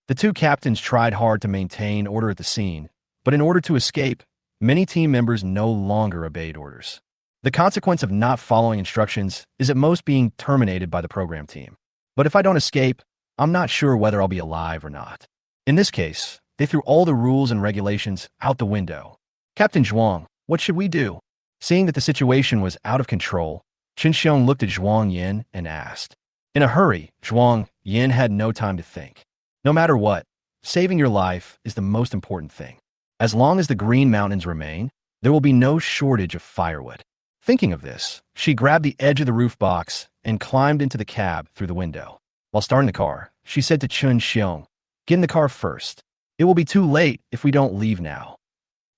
The two captains tried hard to maintain order at the scene, but in order to escape, many team members no longer obeyed orders. The consequence of not following instructions is at most being terminated by the program team. But if I don't escape, I'm not sure whether I'll be alive or not. In this case, they threw all the rules and regulations out the window. Captain Zhuang, what should we do? Seeing that the situation was out of control, Chen Xiong looked at Zhuang Yin and asked. In a hurry, Zhuang Yin had no time to think. No matter what, saving your life is the most important thing. As long as the Green Mountains remain, there will be no shortage of firewood. Thinking of this, she grabbed the edge of the roof box and climbed into the cab through the window. While starting the car, she said to Chen Xiong, "Get in the car first. It will be too late if we don't leave now."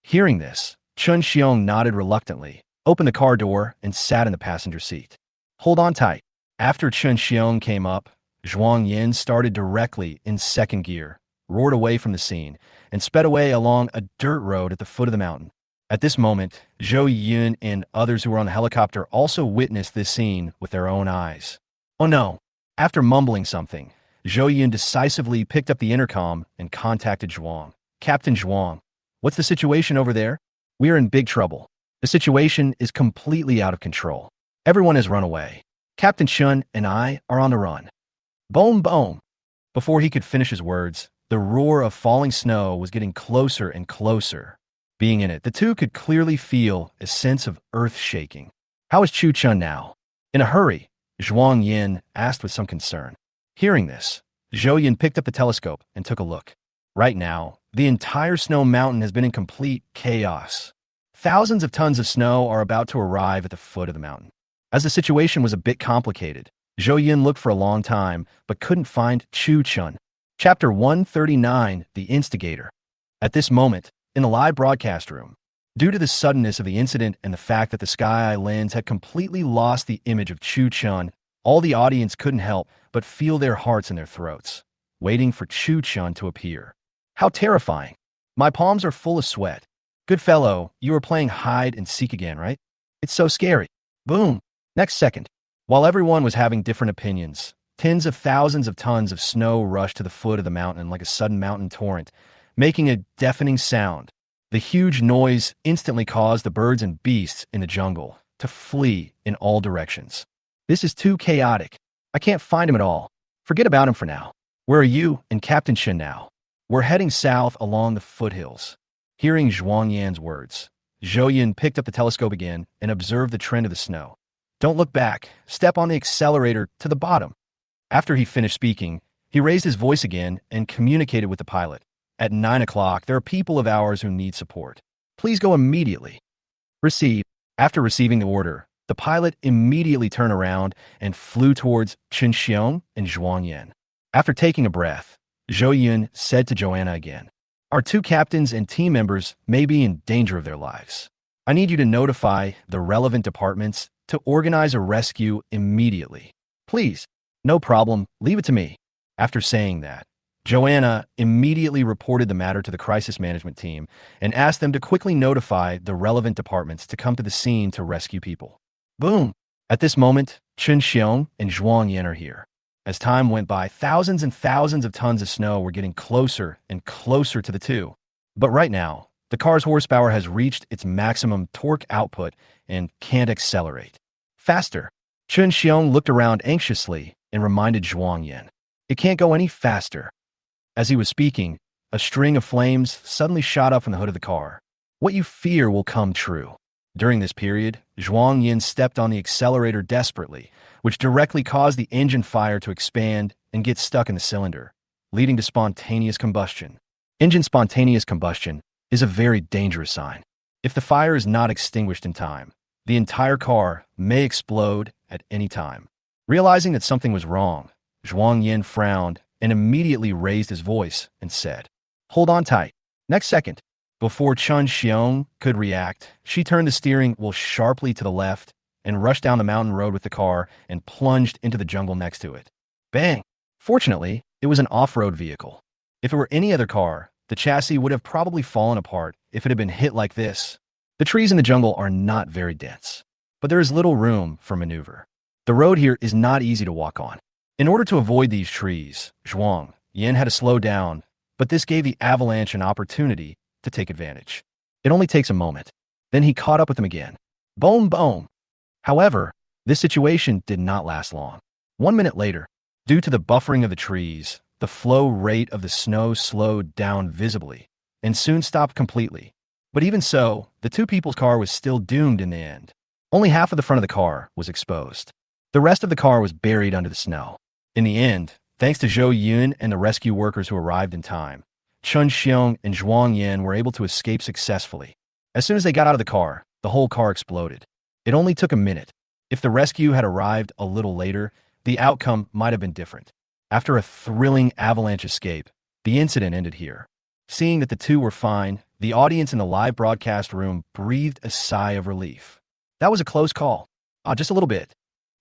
Hearing this, Chen Xiong nodded reluctantly, opened the car door, and sat in the passenger seat. Hold on tight. After Chen Xiong came up, Zhuang Yin started directly in second gear, roared away from the scene, and sped away along a dirt road at the foot of the mountain. At this moment, Zhou Yun and others who were on the helicopter also witnessed this scene with their own eyes. Oh no! After mumbling something, Zhou Yun decisively picked up the intercom and contacted Zhuang. Captain Zhuang, what's the situation over there? We are in big trouble. The situation is completely out of control. Everyone has run away. Captain Chun and I are on the run. Boom, boom. Before he could finish his words, the roar of falling snow was getting closer and closer. Being in it, the two could clearly feel a sense of earth shaking. How is Chu Chun now? In a hurry, Zhuang Yin asked with some concern. Hearing this, Zhou Yin picked up the telescope and took a look. Right now, the entire snow mountain has been in complete chaos. Thousands of tons of snow are about to arrive at the foot of the mountain. As the situation was a bit complicated, Zhou Yin looked for a long time but couldn't find Chu Chun. Chapter 139, The Instigator. At this moment, in the live broadcast room, due to the suddenness of the incident and the fact that the Sky Eye lens had completely lost the image of Chu Chun, all the audience couldn't help but feel their hearts in their throats, waiting for Chu Chun to appear. How terrifying. My palms are full of sweat. Good fellow, you are playing hide and seek again, right? It's so scary. Boom. Next second, while everyone was having different opinions, tens of thousands of tons of snow rushed to the foot of the mountain like a sudden mountain torrent, making a deafening sound. The huge noise instantly caused the birds and beasts in the jungle to flee in all directions. This is too chaotic. I can't find him at all. Forget about him for now. Where are you and Captain Chen now? We're heading south along the foothills. Hearing Zhuang Yan's words, Zhou Yin picked up the telescope again and observed the trend of the snow. Don't look back. Step on the accelerator to the bottom. After he finished speaking, he raised his voice again and communicated with the pilot. At 9 o'clock, there are people of ours who need support. Please go immediately. Receive. After receiving the order, the pilot immediately turned around and flew towards Chen Xiong and Zhuang Yan. After taking a breath, Zhou Yun said to Joanna again, our two captains and team members may be in danger of their lives. I need you to notify the relevant departments to organize a rescue immediately. Please. No problem. Leave it to me. After saying that, Joanna immediately reported the matter to the crisis management team and asked them to quickly notify the relevant departments to come to the scene to rescue people. Boom! At this moment, Chen Xiong and Zhuang Yan are here. As time went by, thousands and thousands of tons of snow were getting closer and closer to the two. But right now, the car's horsepower has reached its maximum torque output and can't accelerate. Faster! Chen Xiong looked around anxiously and reminded Zhuang Yan. It can't go any faster. As he was speaking, a string of flames suddenly shot up from the hood of the car. What you fear will come true. During this period, Zhuang Yin stepped on the accelerator desperately, which directly caused the engine fire to expand and get stuck in the cylinder, leading to spontaneous combustion. Engine spontaneous combustion is a very dangerous sign. If the fire is not extinguished in time, the entire car may explode at any time. Realizing that something was wrong, Zhuang Yin frowned and immediately raised his voice and said, hold on tight. Next second, before Chen Xiong could react, she turned the steering wheel sharply to the left and rushed down the mountain road with the car and plunged into the jungle next to it. Bang! Fortunately, it was an off-road vehicle. If it were any other car, the chassis would have probably fallen apart if it had been hit like this. The trees in the jungle are not very dense, but there is little room for maneuver. The road here is not easy to walk on. In order to avoid these trees, Zhuang Yin had to slow down, but this gave the avalanche an opportunity to take advantage. It only takes a moment. Then he caught up with them again. Boom, boom. However, this situation did not last long. 1 minute later, due to the buffering of the trees, the flow rate of the snow slowed down visibly and soon stopped completely. But even so, the two people's car was still doomed in the end. Only half of the front of the car was exposed. The rest of the car was buried under the snow. In the end, thanks to Zhou Yun and the rescue workers who arrived in time, Chun Xiong and Zhuang Yin were able to escape successfully. As soon as they got out of the car, the whole car exploded. It only took a minute. If the rescue had arrived a little later, the outcome might have been different. After a thrilling avalanche escape, the incident ended here. Seeing that the two were fine, the audience in the live broadcast room breathed a sigh of relief. That was a close call. Just a little bit.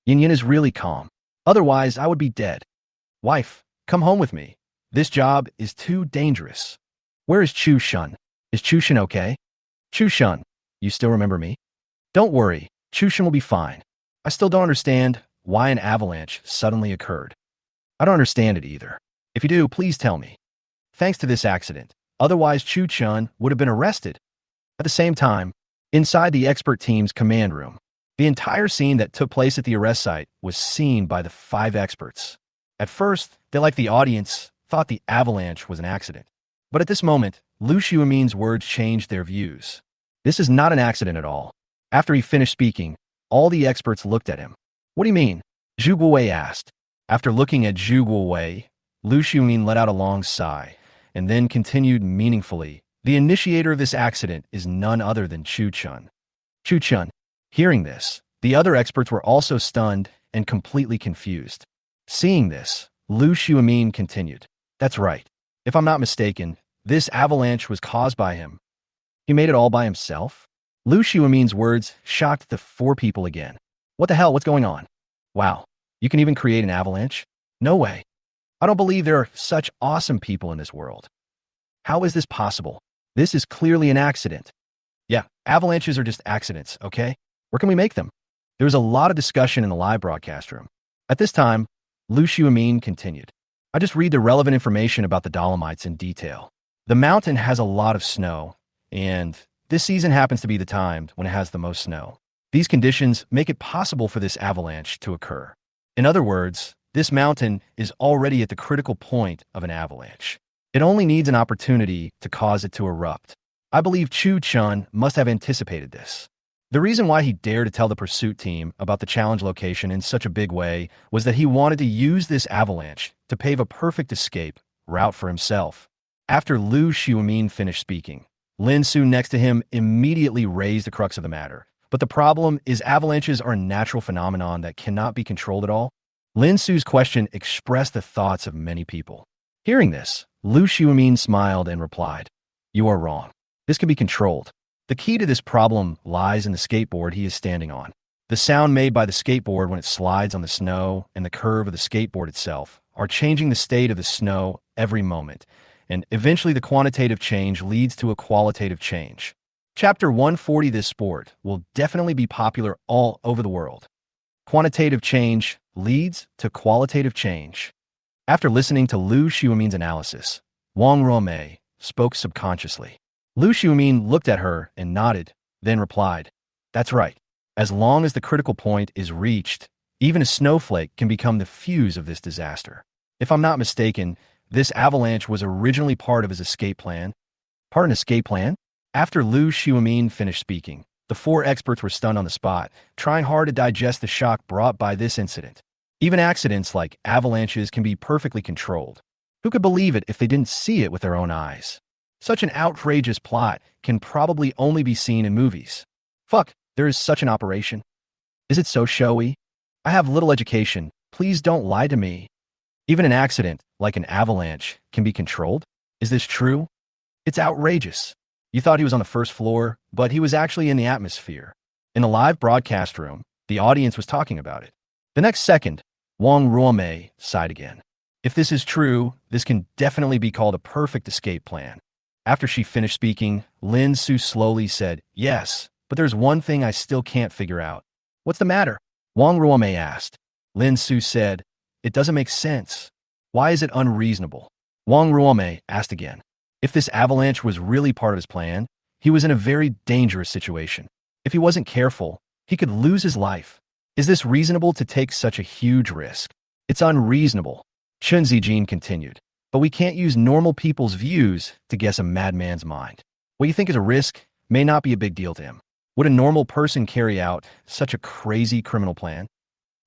Yin Yin is really calm. Otherwise, I would be dead. Wife, come home with me. This job is too dangerous. Where is Chu Chun? Is Chu Chen okay? Chu Chun, you still remember me? Don't worry, Chu Chen will be fine. I still don't understand why an avalanche suddenly occurred. I don't understand it either. If you do, please tell me. Thanks to this accident, otherwise Chu Chun would have been arrested. At the same time, inside the expert team's command room, the entire scene that took place at the arrest site was seen by the 5 experts. At first, they, like the audience, thought the avalanche was an accident. But at this moment, Lu Xiumin's words changed their views. This is not an accident at all. After he finished speaking, all the experts looked at him. What do you mean? Zhu Guowei asked. After looking at Zhu Guowei, Lu Xiumin let out a long sigh, and then continued meaningfully. The initiator of this accident is none other than Chu Chun. Chu Chun. Hearing this, the other experts were also stunned and completely confused. Seeing this, Lu Xiumin continued. That's right. If I'm not mistaken, this avalanche was caused by him. He made it all by himself? Lu Xiumin's words shocked the 4 people again. What the hell? What's going on? Wow. You can even create an avalanche? No way. I don't believe there are such awesome people in this world. How is this possible? This is clearly an accident. Yeah, avalanches are just accidents, okay? Where can we make them? There was a lot of discussion in the live broadcast room. At this time, Lu Xiumin continued. I just read the relevant information about the Dolomites in detail. The mountain has a lot of snow, and this season happens to be the time when it has the most snow. These conditions make it possible for this avalanche to occur. In other words, this mountain is already at the critical point of an avalanche. It only needs an opportunity to cause it to erupt. I believe Chu Chun must have anticipated this. The reason why he dared to tell the pursuit team about the challenge location in such a big way was that he wanted to use this avalanche to pave a perfect escape route for himself. After Lu Xiumin finished speaking, Lin Su next to him immediately raised the crux of the matter. But the problem is avalanches are a natural phenomenon that cannot be controlled at all. Lin Su's question expressed the thoughts of many people. Hearing this, Lu Xiumin smiled and replied, "You are wrong. This can be controlled. The key to this problem lies in the skateboard he is standing on. The sound made by the skateboard when it slides on the snow and the curve of the skateboard itself are changing the state of the snow every moment, and eventually the quantitative change leads to a qualitative change. Chapter 140. This sport will definitely be popular all over the world. Quantitative change leads to qualitative change." After listening to Lu Xiumin's analysis, Wang Ruomei spoke subconsciously. Lu Xiumin looked at her and nodded, then replied, "That's right. As long as the critical point is reached, even a snowflake can become the fuse of this disaster. If I'm not mistaken, this avalanche was originally part of his escape plan." Part of an escape plan? After Lu Xiumin finished speaking, the 4 experts were stunned on the spot, trying hard to digest the shock brought by this incident. Even accidents like avalanches can be perfectly controlled. Who could believe it if they didn't see it with their own eyes? Such an outrageous plot can probably only be seen in movies. Fuck, there is such an operation. Is it so showy? I have little education. Please don't lie to me. Even an accident, like an avalanche, can be controlled? Is this true? It's outrageous. You thought he was on the first floor, but he was actually in the atmosphere. In the live broadcast room, the audience was talking about it. The next second, Wang Ruomei sighed again. If this is true, this can definitely be called a perfect escape plan. After she finished speaking, Lin Su slowly said, "Yes, but there's one thing I still can't figure out." "What's the matter?" Wang Ruomei asked. Lin Su said, It doesn't make sense. Why is it unreasonable? Wang Ruome asked again. If this avalanche was really part of his plan, he was in a very dangerous situation. If he wasn't careful, he could lose his life. Is this reasonable to take such a huge risk? It's unreasonable, Chen Zijin continued. But we can't use normal people's views to guess a madman's mind. What you think is a risk may not be a big deal to him. Would a normal person carry out such a crazy criminal plan?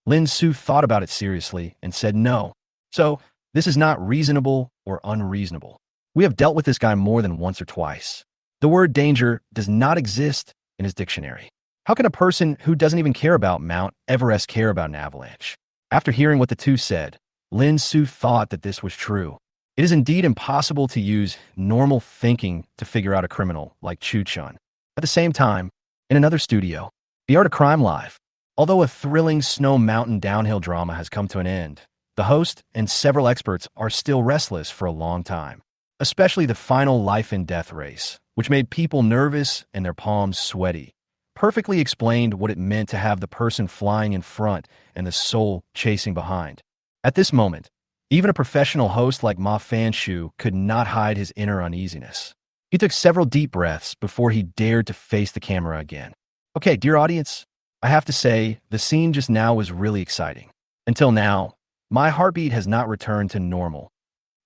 Lin Su thought about it seriously and said no. So, this is not reasonable or unreasonable. We have dealt with this guy more than once or twice. The word danger does not exist in his dictionary. How can a person who doesn't even care about Mount Everest care about an avalanche? After hearing what the two said, Lin Su thought that this was true. It is indeed impossible to use normal thinking to figure out a criminal like Chu Chun. At the same time, in another studio, The Art of Crime Live. Although a thrilling snow mountain downhill drama has come to an end, the host and several experts are still restless for a long time, especially the final life and death race, which made people nervous and their palms sweaty, perfectly explained what it meant to have the person flying in front and the soul chasing behind. At this moment, even a professional host like Ma Fanshu could not hide his inner uneasiness. He took several deep breaths before he dared to face the camera again. Okay, dear audience, I have to say, the scene just now was really exciting. Until now, my heartbeat has not returned to normal.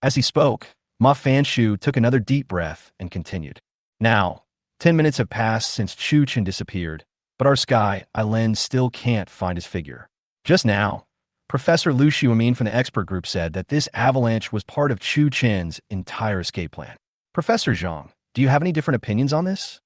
As he spoke, Ma Fanshu took another deep breath and continued. Now, 10 minutes have passed since Chu Chen disappeared, but our Sky Island still can't find his figure. Just now, Professor Lu Xiumin from the expert group said that this avalanche was part of Chu Chen's entire escape plan. Professor Zhang, do you have any different opinions on this?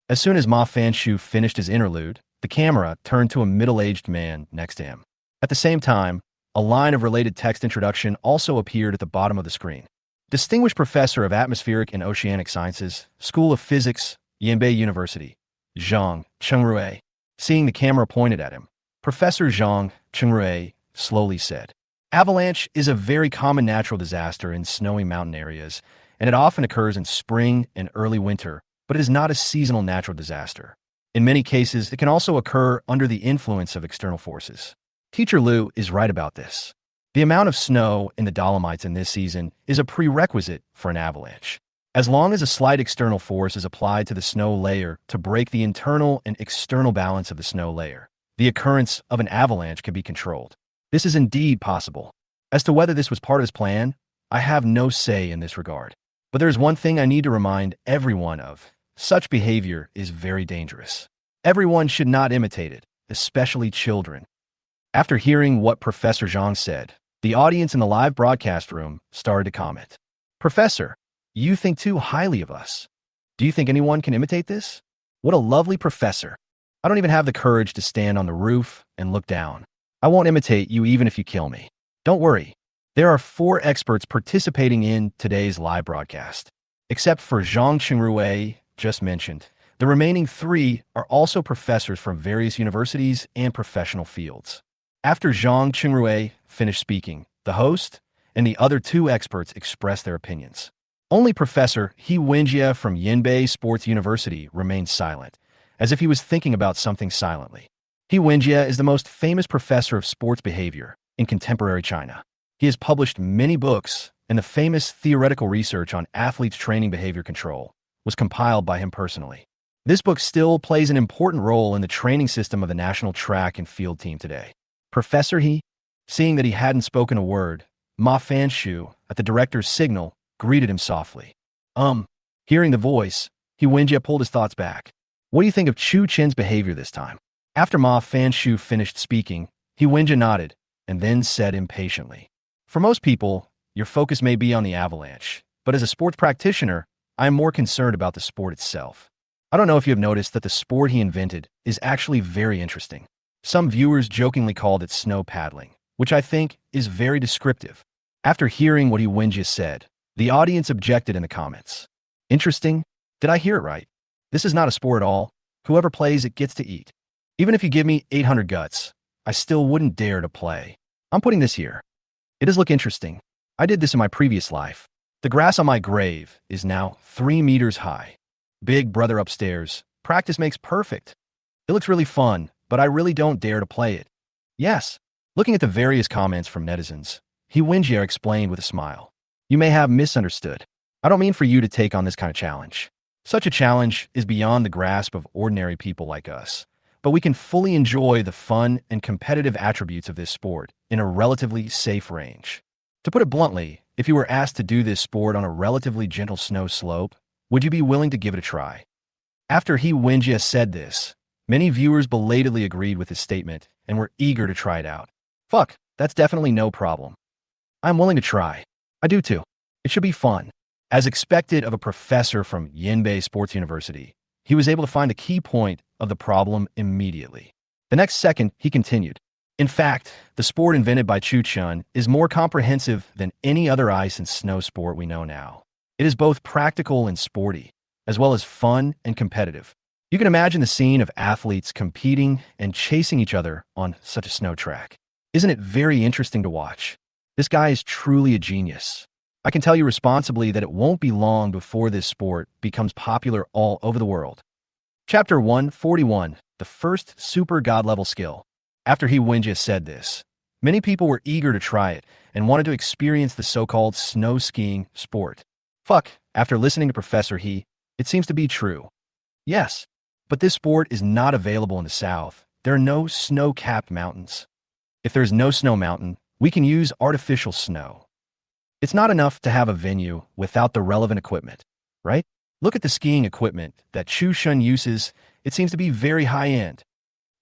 As soon as Ma Fanshu finished his interlude, the camera turned to a middle-aged man next to him. At the same time, a line of related text introduction also appeared at the bottom of the screen. Distinguished Professor of Atmospheric and Oceanic Sciences, School of Physics, Yanbei University, Zhang Chengrue. Seeing the camera pointed at him, Professor Zhang Chengrue slowly said, "Avalanche is a very common natural disaster in snowy mountain areas, and it often occurs in spring and early winter, but it is not a seasonal natural disaster. In many cases, it can also occur under the influence of external forces." Teacher Liu is right about this. The amount of snow in the Dolomites in this season is a prerequisite for an avalanche. As long as a slight external force is applied to the snow layer to break the internal and external balance of the snow layer, the occurrence of an avalanche can be controlled. This is indeed possible. As to whether this was part of his plan, I have no say in this regard. But there is one thing I need to remind everyone of. Such behavior is very dangerous. Everyone should not imitate it, especially children. After hearing what Professor Zhang said, the audience in the live broadcast room started to comment. Professor, you think too highly of us. Do you think anyone can imitate this? What a lovely professor. I don't even have the courage to stand on the roof and look down. I won't imitate you even if you kill me. Don't worry. There are 4 experts participating in today's live broadcast. Except for Zhang Chengrue, just mentioned, the remaining 3 are also professors from various universities and professional fields. After Zhang Chengrue finished speaking, the host and the other 2 experts expressed their opinions. Only Professor He Wenjie from Yanbei Sports University remained silent, as if he was thinking about something silently. He Wenjie is the most famous professor of sports behavior in contemporary China. He has published many books, and the famous theoretical research on athletes' training behavior control was compiled by him personally. This book still plays an important role in the training system of the national track and field team today. Professor He, seeing that he hadn't spoken a word, Ma Fanshu, at the director's signal, greeted him softly. Hearing the voice, He Wenjie pulled his thoughts back. What do you think of Chu Chen's behavior this time? After Ma Fanshu finished speaking, He Wenjie nodded and then said impatiently, "For most people, your focus may be on the avalanche, but as a sports practitioner, I am more concerned about the sport itself. I don't know if you have noticed that the sport he invented is actually very interesting. Some viewers jokingly called it snow paddling, which I think is very descriptive." After hearing what He Wenjie said, the audience objected in the comments. Interesting? Did I hear it right? This is not a sport at all. Whoever plays it gets to eat. Even if you give me 800 guts, I still wouldn't dare to play. I'm putting this here. It does look interesting. I did this in my previous life. The grass on my grave is now 3 meters high. Big brother upstairs. Practice makes perfect. It looks really fun, but I really don't dare to play it. Yes, Looking at the various comments from netizens, Hijacking explained with a smile. You may have misunderstood. I don't mean for you to take on this kind of challenge. Such a challenge is beyond the grasp of ordinary people like us, but we can fully enjoy the fun and competitive attributes of this sport in a relatively safe range. To put it bluntly, if you were asked to do this sport on a relatively gentle snow slope, would you be willing to give it a try? After Hijacking said this, many viewers belatedly agreed with his statement and were eager to try it out. Fuck, that's definitely no problem. I'm willing to try. I do too. It should be fun. As expected of a professor from Yinbei Sports University, he was able to find the key point of the problem immediately. The next second, he continued. In fact, the sport invented by Chu Chun is more comprehensive than any other ice and snow sport we know now. It is both practical and sporty, as well as fun and competitive. You can imagine the scene of athletes competing and chasing each other on such a snow track. Isn't it very interesting to watch? This guy is truly a genius. I can tell you responsibly that it won't be long before this sport becomes popular all over the world. Chapter 141, the first super god-level skill. After Hijacking said this, many people were eager to try it and wanted to experience the so-called snow skiing sport. Fuck, after listening to Professor He, it seems to be true. Yes, but this sport is not available in the South. There are no snow-capped mountains. If there's no snow mountain, we can use artificial snow. It's not enough to have a venue without the relevant equipment, right? Look at the skiing equipment that Chu Chun uses. It seems to be very high-end.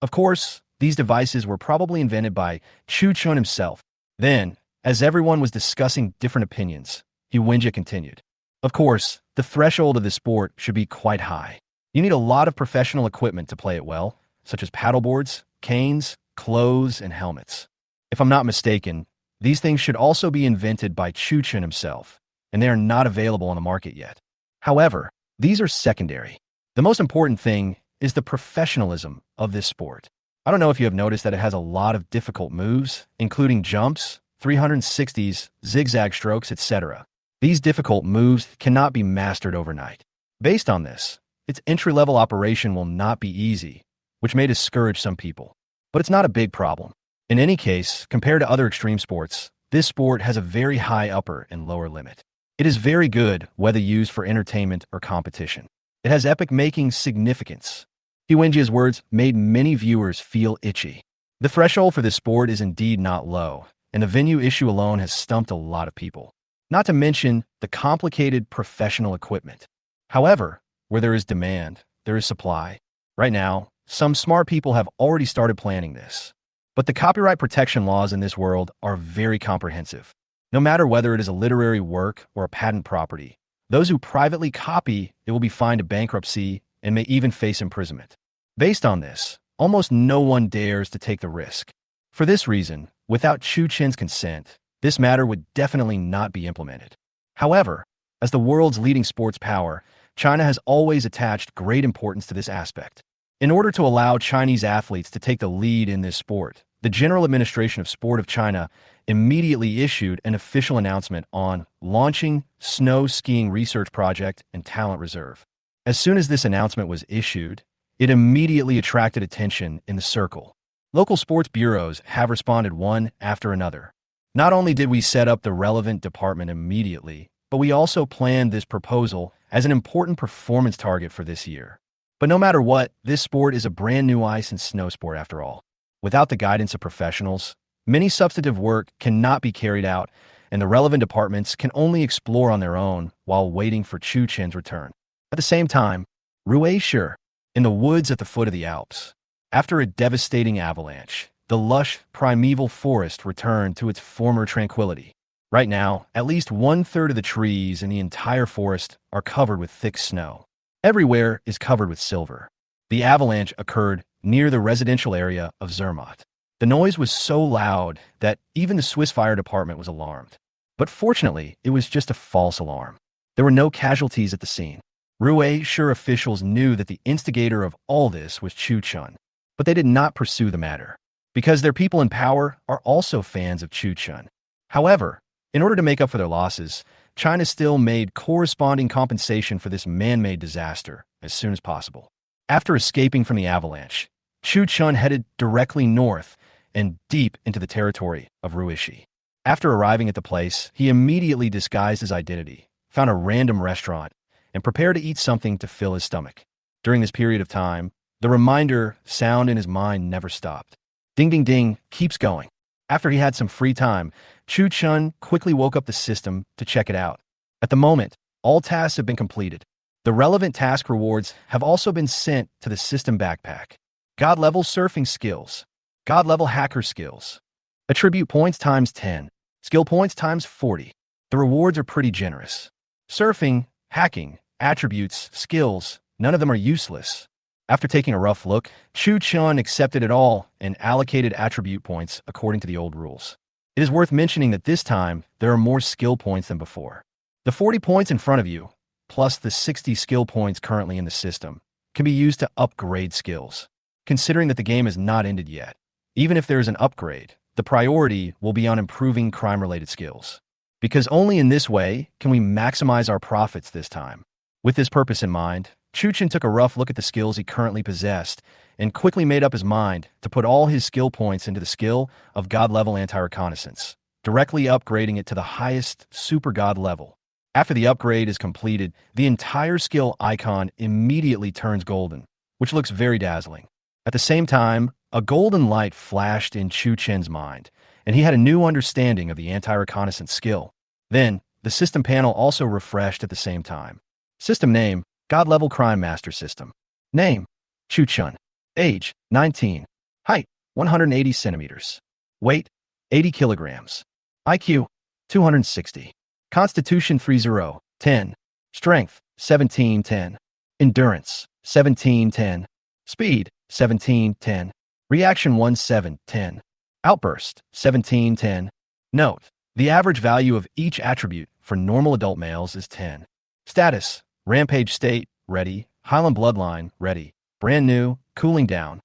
Of course, these devices were probably invented by Chu Chun himself. Then, as everyone was discussing different opinions, Hijacking continued. Of course, the threshold of this sport should be quite high. You need a lot of professional equipment to play it well, such as paddleboards, canes, clothes, and helmets. If I'm not mistaken, these things should also be invented by Chu Chen himself, and they are not available on the market yet. However, these are secondary. The most important thing is the professionalism of this sport. I don't know if you have noticed that it has a lot of difficult moves, including jumps, 360s, zigzag strokes, etc. These difficult moves cannot be mastered overnight. Based on this, its entry-level operation will not be easy, which may discourage some people. But it's not a big problem. In any case, compared to other extreme sports, this sport has a very high upper and lower limit. It is very good whether used for entertainment or competition. It has epic-making significance. Hijacking's words made many viewers feel itchy. The threshold for this sport is indeed not low, and the venue issue alone has stumped a lot of people. Not to mention the complicated professional equipment. However, where there is demand, there is supply. Right now, some smart people have already started planning this. But the copyright protection laws in this world are very comprehensive. No matter whether it is a literary work or a patent property, those who privately copy it will be fined to bankruptcy and may even face imprisonment. Based on this, almost no one dares to take the risk. For this reason, without Chu Chen's consent, this matter would definitely not be implemented. However, as the world's leading sports power, China has always attached great importance to this aspect. In order to allow Chinese athletes to take the lead in this sport, the General Administration of Sport of China immediately issued an official announcement on launching Snow Skiing Research Project and Talent Reserve. As soon as this announcement was issued, it immediately attracted attention in the circle. Local sports bureaus have responded one after another. Not only did we set up the relevant department immediately, but we also planned this proposal as an important performance target for this year. But no matter what, this sport is a brand new ice and snow sport after all. Without the guidance of professionals, many substantive work cannot be carried out, and the relevant departments can only explore on their own while waiting for Chu Chen's return. At the same time, Ruei, in the woods at the foot of the Alps, after a devastating avalanche, the lush, primeval forest returned to its former tranquility. Right now, at least 1/3 of the trees in the entire forest are covered with thick snow. Everywhere is covered with silver. The avalanche occurred near the residential area of Zermatt. The noise was so loud that even the Swiss fire department was alarmed. But fortunately, it was just a false alarm. There were no casualties at the scene. Ruei officials knew that the instigator of all this was Chu Chun, but they did not pursue the matter, because their people in power are also fans of Chu Chun. However, in order to make up for their losses, China still made corresponding compensation for this man-made disaster as soon as possible. After escaping from the avalanche, Chu Chun headed directly north and deep into the territory of Ruishi. After arriving at the place, he immediately disguised his identity, found a random restaurant, and prepared to eat something to fill his stomach. During this period of time, the reminder sound in his mind never stopped. Ding ding ding keeps going. After he had some free time, Chu Chun quickly woke up the system to check it out. At the moment, all tasks have been completed. The relevant task rewards have also been sent to the system backpack. God-level surfing skills. God-level hacker skills. Attribute points times 10. Skill points times 40. The rewards are pretty generous. Surfing, hacking, attributes, skills, none of them are useless. After taking a rough look, Chu Chun accepted it all and allocated attribute points according to the old rules. It is worth mentioning that this time, there are more skill points than before. The 40 points in front of you, plus the 60 skill points currently in the system, can be used to upgrade skills. Considering that the game has not ended yet, even if there is an upgrade, the priority will be on improving crime-related skills. Because only in this way can we maximize our profits this time. With this purpose in mind, Chu Chen took a rough look at the skills he currently possessed and quickly made up his mind to put all his skill points into the skill of God-level anti-reconnaissance, directly upgrading it to the highest super God level. After the upgrade is completed, the entire skill icon immediately turns golden, which looks very dazzling. At the same time, a golden light flashed in Chu Chen's mind, and he had a new understanding of the anti-reconnaissance skill. Then, the system panel also refreshed at the same time. System name, God-level Crime Master System. Name, Chu Chun. Age, 19. Height, 180 centimeters. Weight, 80 kilograms. IQ, 260. Constitution 3010. Strength 1710. Endurance 1710. Speed 1710. Reaction 1710. Outburst 1710. Note: the average value of each attribute for normal adult males is 10. Status: Rampage state, ready. Highland bloodline, ready. Brand new, cooling down.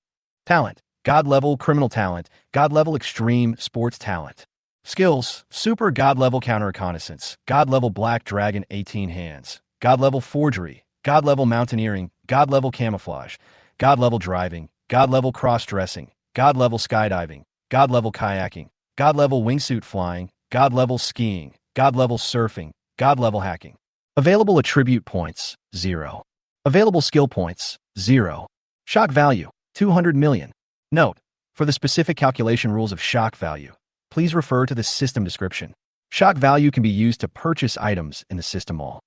Talent: God level criminal talent, God level extreme sports talent. Skills: Super God level counter reconnaissance, God level black dragon 18 hands, God level forgery, God level mountaineering, God level camouflage, God level driving, God level cross-dressing, God level skydiving, God level kayaking, God level wingsuit flying, God level skiing, God level surfing, God level hacking. Available attribute points, 0. Available skill points, 0. Shock value, 200 million. Note: for the specific calculation rules of shock value, please refer to the system description. Shock value can be used to purchase items in the system mall.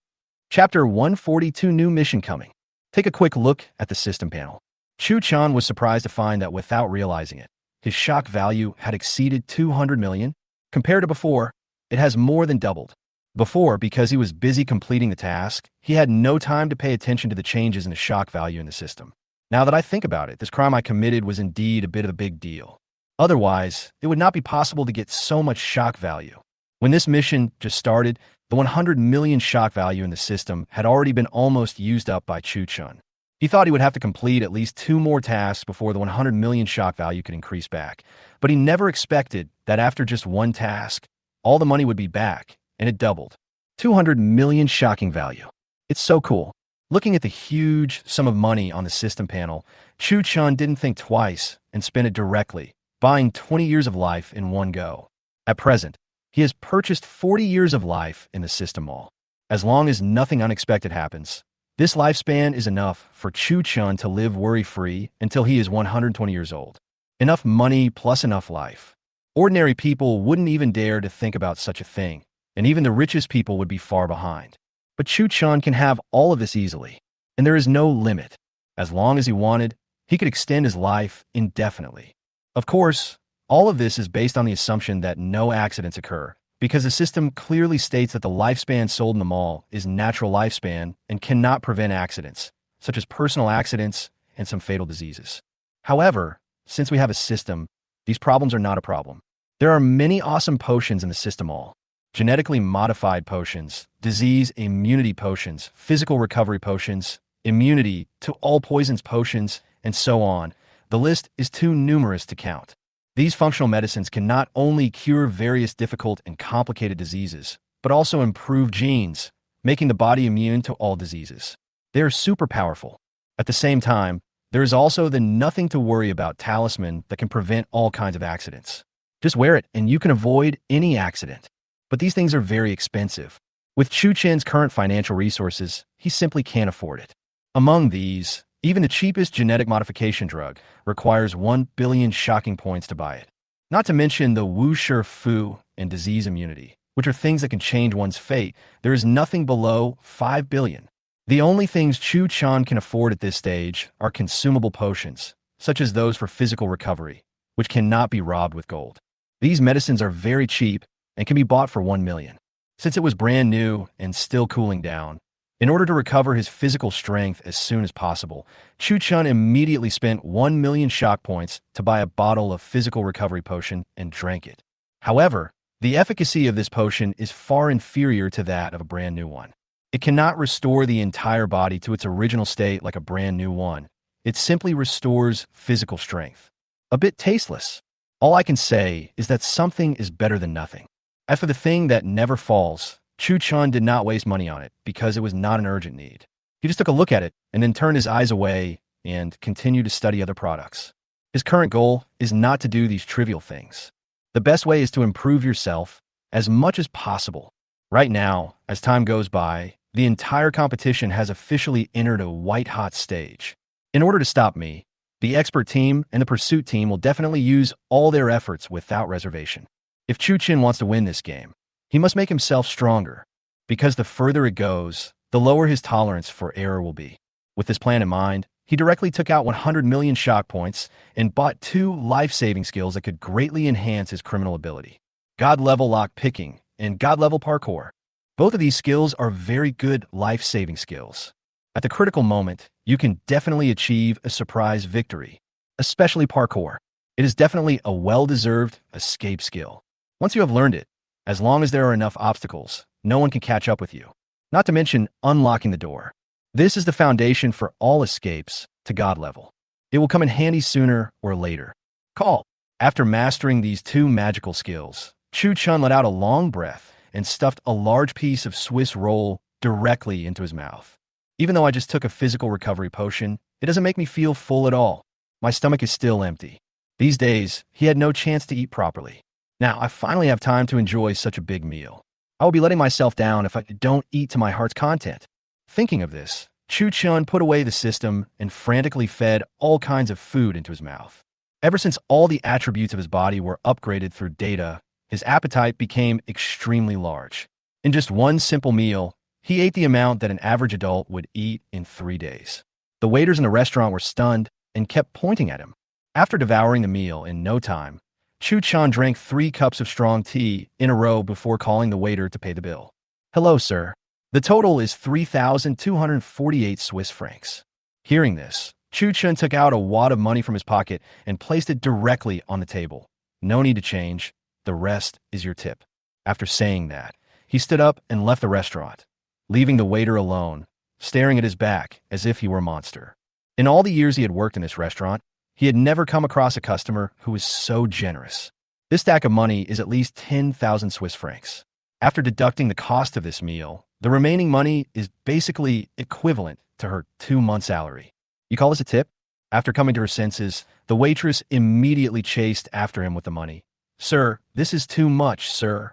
Chapter 142 New Mission Coming. Take a quick look at the system panel. Chu Chun was surprised to find that without realizing it, his shock value had exceeded 200 million. Compared to before, it has more than doubled. Before, because he was busy completing the task, he had no time to pay attention to the changes in the shock value in the system. Now that I think about it, this crime I committed was indeed a bit of a big deal. Otherwise, it would not be possible to get so much shock value. When this mission just started, the 100 million shock value in the system had already been almost used up by Chu Chun. He thought he would have to complete at least 2 more tasks before the 100 million shock value could increase back. But he never expected that after just one task, all the money would be back, and it doubled. 200 million shocking value. It's so cool. Looking at the huge sum of money on the system panel, Chu Chun didn't think twice and spent it directly, buying 20 years of life in one go. At present, he has purchased 40 years of life in the system mall. As long as nothing unexpected happens, this lifespan is enough for Chu Chun to live worry-free until he is 120 years old. Enough money plus enough life. Ordinary people wouldn't even dare to think about such a thing, and even the richest people would be far behind. But Chu Chun can have all of this easily, and there is no limit. As long as he wanted, he could extend his life indefinitely. Of course, all of this is based on the assumption that no accidents occur, because the system clearly states that the lifespan sold in the mall is natural lifespan and cannot prevent accidents, such as personal accidents and some fatal diseases. However, since we have a system, these problems are not a problem. There are many awesome potions in the system mall. Genetically modified potions, disease immunity potions, physical recovery potions, immunity to all poisons potions, and so on. The list is too numerous to count. These functional medicines can not only cure various difficult and complicated diseases, but also improve genes, making the body immune to all diseases. They are super powerful. At the same time, There is also the nothing to worry about talisman that can prevent all kinds of accidents. Just wear it and you can avoid any accident. But these things are very expensive. With Chu Chen's current financial resources, he simply can't afford it. Among these, even the cheapest genetic modification drug requires 1 billion shocking points to buy it. Not to mention the Wu Shi Fu and disease immunity, which are things that can change one's fate. There is nothing below 5 billion. The only things Chu Chun can afford at this stage are consumable potions, such as those for physical recovery, which cannot be robbed with gold. These medicines are very cheap and can be bought for 1 million. Since it was brand new and still cooling down, in order to recover his physical strength as soon as possible, Chu Chun immediately spent 1 million shock points to buy a bottle of physical recovery potion and drank it. However, the efficacy of this potion is far inferior to that of a brand new one. It cannot restore the entire body to its original state like a brand new one. It simply restores physical strength. A bit tasteless. All I can say is that something is better than nothing. As for the thing that never falls, Chu Chun did not waste money on it because it was not an urgent need. He just took a look at it and then turned his eyes away and continued to study other products. His current goal is not to do these trivial things. The best way is to improve yourself as much as possible. Right now, as time goes by, the entire competition has officially entered a white-hot stage. In order to stop me, the expert team and the pursuit team will definitely use all their efforts without reservation. If Chu Chen wants to win this game, he must make himself stronger, because the further it goes, the lower his tolerance for error will be. With this plan in mind, he directly took out 100 million shock points and bought 2 life-saving skills that could greatly enhance his criminal ability: God-level lock-picking and God-level parkour. Both of these skills are very good life-saving skills. At the critical moment, you can definitely achieve a surprise victory, especially parkour. It is definitely a well-deserved escape skill. Once you have learned it, as long as there are enough obstacles, no one can catch up with you. Not to mention unlocking the door. This is the foundation for all escapes to God level. It will come in handy sooner or later. Call. After mastering these 2 magical skills, Chu Chun let out a long breath and stuffed a large piece of Swiss roll directly into his mouth. Even though I just took a physical recovery potion, it doesn't make me feel full at all. My stomach is still empty. These days, he had no chance to eat properly. Now, I finally have time to enjoy such a big meal. I will be letting myself down if I don't eat to my heart's content. Thinking of this, Chu Chun put away the system and frantically fed all kinds of food into his mouth. Ever since all the attributes of his body were upgraded through data, his appetite became extremely large. In just one simple meal, he ate the amount that an average adult would eat in 3 days. The waiters in the restaurant were stunned and kept pointing at him. After devouring the meal in no time, Chu Chun drank 3 cups of strong tea in a row before calling the waiter to pay the bill. "Hello, sir. The total is 3,248 Swiss francs. Hearing this, Chu Chun took out a wad of money from his pocket and placed it directly on the table. "No need to change. The rest is your tip." After saying that, he stood up and left the restaurant, leaving the waiter alone, staring at his back as if he were a monster. In all the years he had worked in this restaurant, he had never come across a customer who was so generous. This stack of money is at least 10,000 Swiss francs. After deducting the cost of this meal, the remaining money is basically equivalent to her 2-month salary. You call this a tip? After coming to her senses, the waitress immediately chased after him with the money. "Sir, this is too much, sir."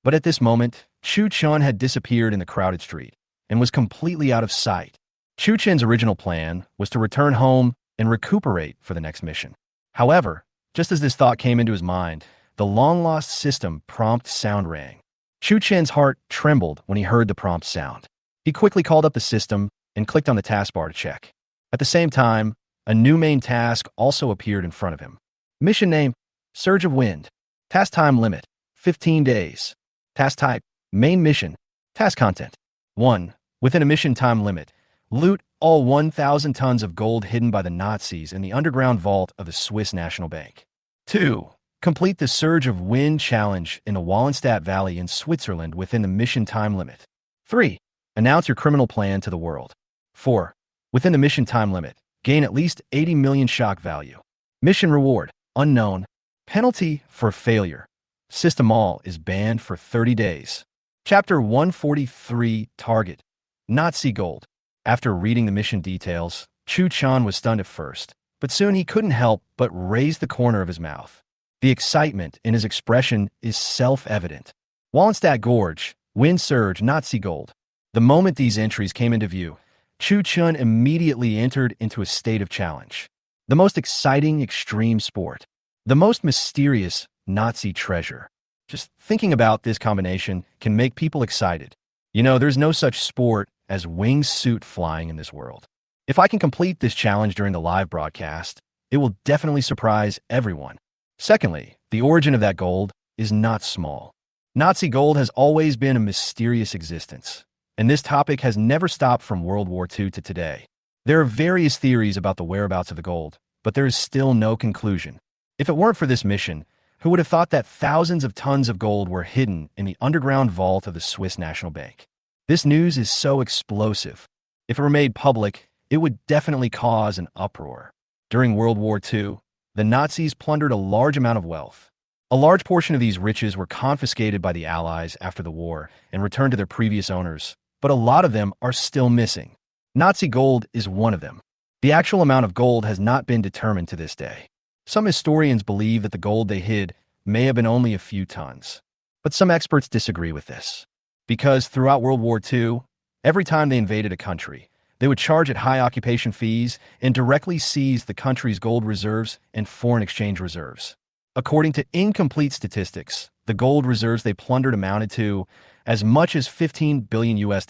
But at this moment, Chu Chun had disappeared in the crowded street and was completely out of sight. Chu Chen's original plan was to return home and recuperate for the next mission. However, just as this thought came into his mind, the long-lost system prompt sound rang. Chu Chen's heart trembled when he heard the prompt sound. He quickly called up the system and clicked on the taskbar to check. At the same time, a new main task also appeared in front of him. Mission name: Surge of Wind. Task time limit: 15 days. Task type: Main mission. Task content: 1. Within a mission time limit, loot all 1,000 tons of gold hidden by the Nazis in the underground vault of the Swiss National Bank. 2. Complete the Surge of Wind challenge in the Wallenstadt Valley in Switzerland within the mission time limit. 3. Announce your criminal plan to the world. 4. Within the mission time limit, gain at least 80 million shock value. Mission reward: unknown. Penalty for failure: System all is banned for 30 days. Chapter 143 Target: Nazi Gold. After reading the mission details, Chu Chun was stunned at first, but soon he couldn't help but raise the corner of his mouth. The excitement in his expression is self-evident. Wallenstadt Gorge, Wind Surge, Nazi Gold. The moment these entries came into view, Chu Chun immediately entered into a state of challenge. The most exciting extreme sport. The most mysterious Nazi treasure. Just thinking about this combination can make people excited. You know, there's no such sport as wingsuit flying in this world. If I can complete this challenge during the live broadcast, it will definitely surprise everyone. Secondly, the origin of that gold is not small. Nazi gold has always been a mysterious existence, and this topic has never stopped from World War II to today. There are various theories about the whereabouts of the gold, but there is still no conclusion. If it weren't for this mission, who would have thought that thousands of tons of gold were hidden in the underground vault of the Swiss National Bank? This news is so explosive. If it were made public, it would definitely cause an uproar. During World War II, the Nazis plundered a large amount of wealth. A large portion of these riches were confiscated by the Allies after the war and returned to their previous owners, but a lot of them are still missing. Nazi gold is one of them. The actual amount of gold has not been determined to this day. Some historians believe that the gold they hid may have been only a few tons. But some experts disagree with this. Because throughout World War II, every time they invaded a country, they would charge it high occupation fees and directly seize the country's gold reserves and foreign exchange reserves. According to incomplete statistics, the gold reserves they plundered amounted to as much as $15 billion US,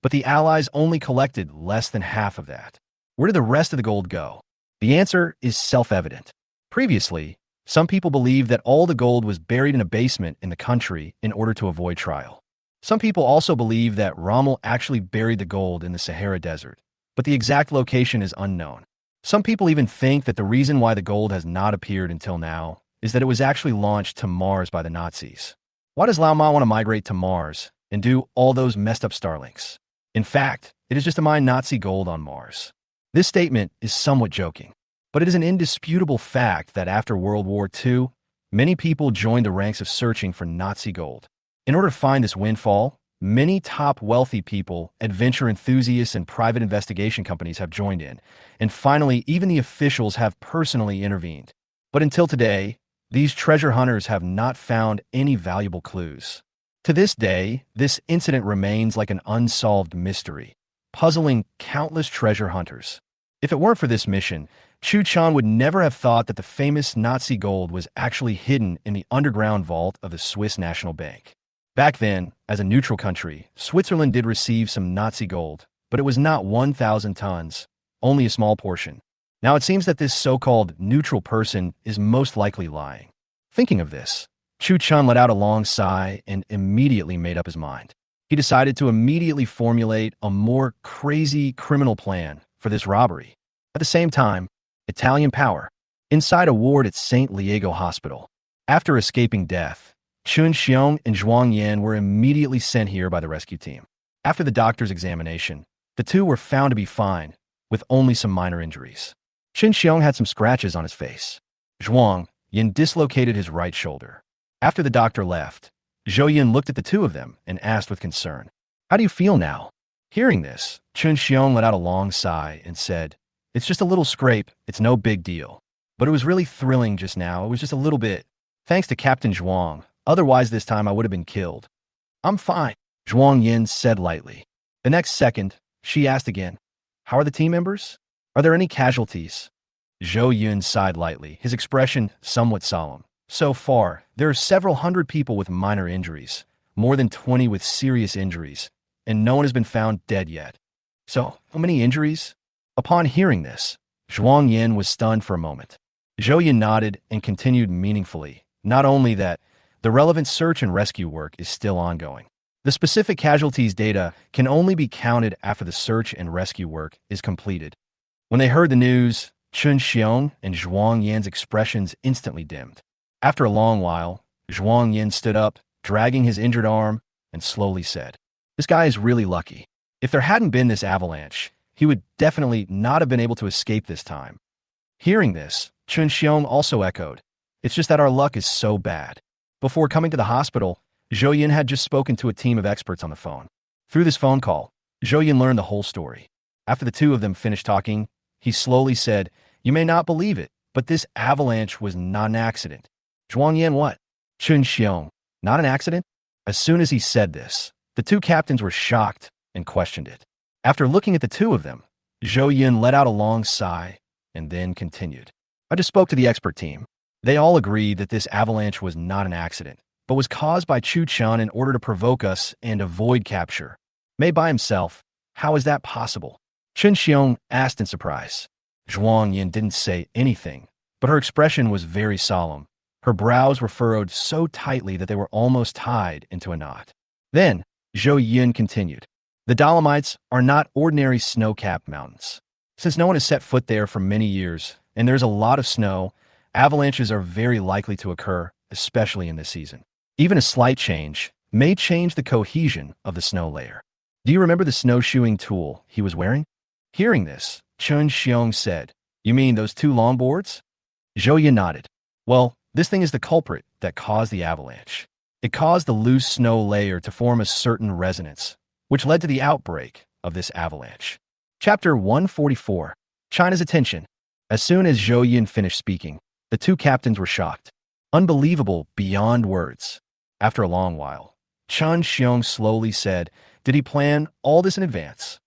but the Allies only collected less than half of that. Where did the rest of the gold go? The answer is self-evident. Previously, some people believed that all the gold was buried in a basement in the country in order to avoid trial. Some people also believe that Rommel actually buried the gold in the Sahara Desert, but the exact location is unknown. Some people even think that the reason why the gold has not appeared until now is that it was actually launched to Mars by the Nazis. Why does Lao Ma want to migrate to Mars and do all those messed up Starlinks? In fact, it is just to mine Nazi gold on Mars. This statement is somewhat joking, but it is an indisputable fact that after World War II, many people joined the ranks of searching for Nazi gold. In order to find this windfall, many top wealthy people, adventure enthusiasts, and private investigation companies have joined in, and finally, even the officials have personally intervened. But until today, these treasure hunters have not found any valuable clues. To this day, this incident remains like an unsolved mystery, puzzling countless treasure hunters. If it weren't for this mission, Chu Chun would never have thought that the famous Nazi gold was actually hidden in the underground vault of the Swiss National Bank. Back then, as a neutral country, Switzerland did receive some Nazi gold, but it was not 1,000 tons, only a small portion. Now it seems that this so-called neutral person is most likely lying. Thinking of this, Chu Chun let out a long sigh and immediately made up his mind. He decided to immediately formulate a more crazy criminal plan for this robbery. At the same time, Italian power. Inside a ward at St. Liego Hospital. After escaping death, Chun Xiong and Zhuang Yan were immediately sent here by the rescue team. After the doctor's examination, the two were found to be fine, with only some minor injuries. Chun Xiong had some scratches on his face. Zhuang Yan dislocated his right shoulder. After the doctor left, Zhou Yin looked at the two of them and asked with concern, "How do you feel now?" Hearing this, Chun Xiong let out a long sigh and said, "It's just a little scrape, it's no big deal. But it was really thrilling just now, it was just a little bit. Thanks to Captain Zhuang, otherwise this time I would have been killed." "I'm fine," Zhuang Yin said lightly. The next second, she asked again, "How are the team members? Are there any casualties?" Zhou Yun sighed lightly, his expression somewhat solemn. "So far, there are several hundred people with minor injuries, more than 20 with serious injuries, and no one has been found dead yet." "So, how many injuries?" Upon hearing this, Zhuang Yin was stunned for a moment. Zhou Yin nodded and continued meaningfully, not only that, the relevant search and rescue work is still ongoing. The specific casualties data can only be counted after the search and rescue work is completed. When they heard the news, Chun Xiong and Zhuang Yan's expressions instantly dimmed. After a long while, Zhuang Yan stood up, dragging his injured arm, and slowly said, "This guy is really lucky. If there hadn't been this avalanche, he would definitely not have been able to escape this time." Hearing this, Chun Xiong also echoed, "It's just that our luck is so bad." Before coming to the hospital, Zhou Yin had just spoken to a team of experts on the phone. Through this phone call, Zhou Yin learned the whole story. After the two of them finished talking, he slowly said, "You may not believe it, but this avalanche was not an accident." Zhuang Yan what? Chun Xiong. Not an accident? As soon as he said this, the two captains were shocked and questioned it. After looking at the two of them, Zhou Yun let out a long sigh and then continued. "I just spoke to the expert team. They all agreed that this avalanche was not an accident, but was caused by Chu Chun in order to provoke us and avoid capture. Made by himself. How is that possible?" Chun Xiong asked in surprise. Zhuang Yin didn't say anything, but her expression was very solemn. Her brows were furrowed so tightly that they were almost tied into a knot. Then, Zhou Yin continued. "The Dolomites are not ordinary snow-capped mountains. Since no one has set foot there for many years, and there's a lot of snow, avalanches are very likely to occur, especially in this season. Even a slight change may change the cohesion of the snow layer." "Do you remember the snowshoeing tool he was wearing?" Hearing this, Chun Xiong said, "You mean those two longboards?" Zhou Yin nodded. "Well, this thing is the culprit that caused the avalanche. It caused the loose snow layer to form a certain resonance, which led to the outbreak of this avalanche." Chapter 144. China's Attention. As soon as Zhou Yin finished speaking, the two captains were shocked. Unbelievable beyond words. After a long while, Chun Xiong slowly said, "Did he plan all this in advance?"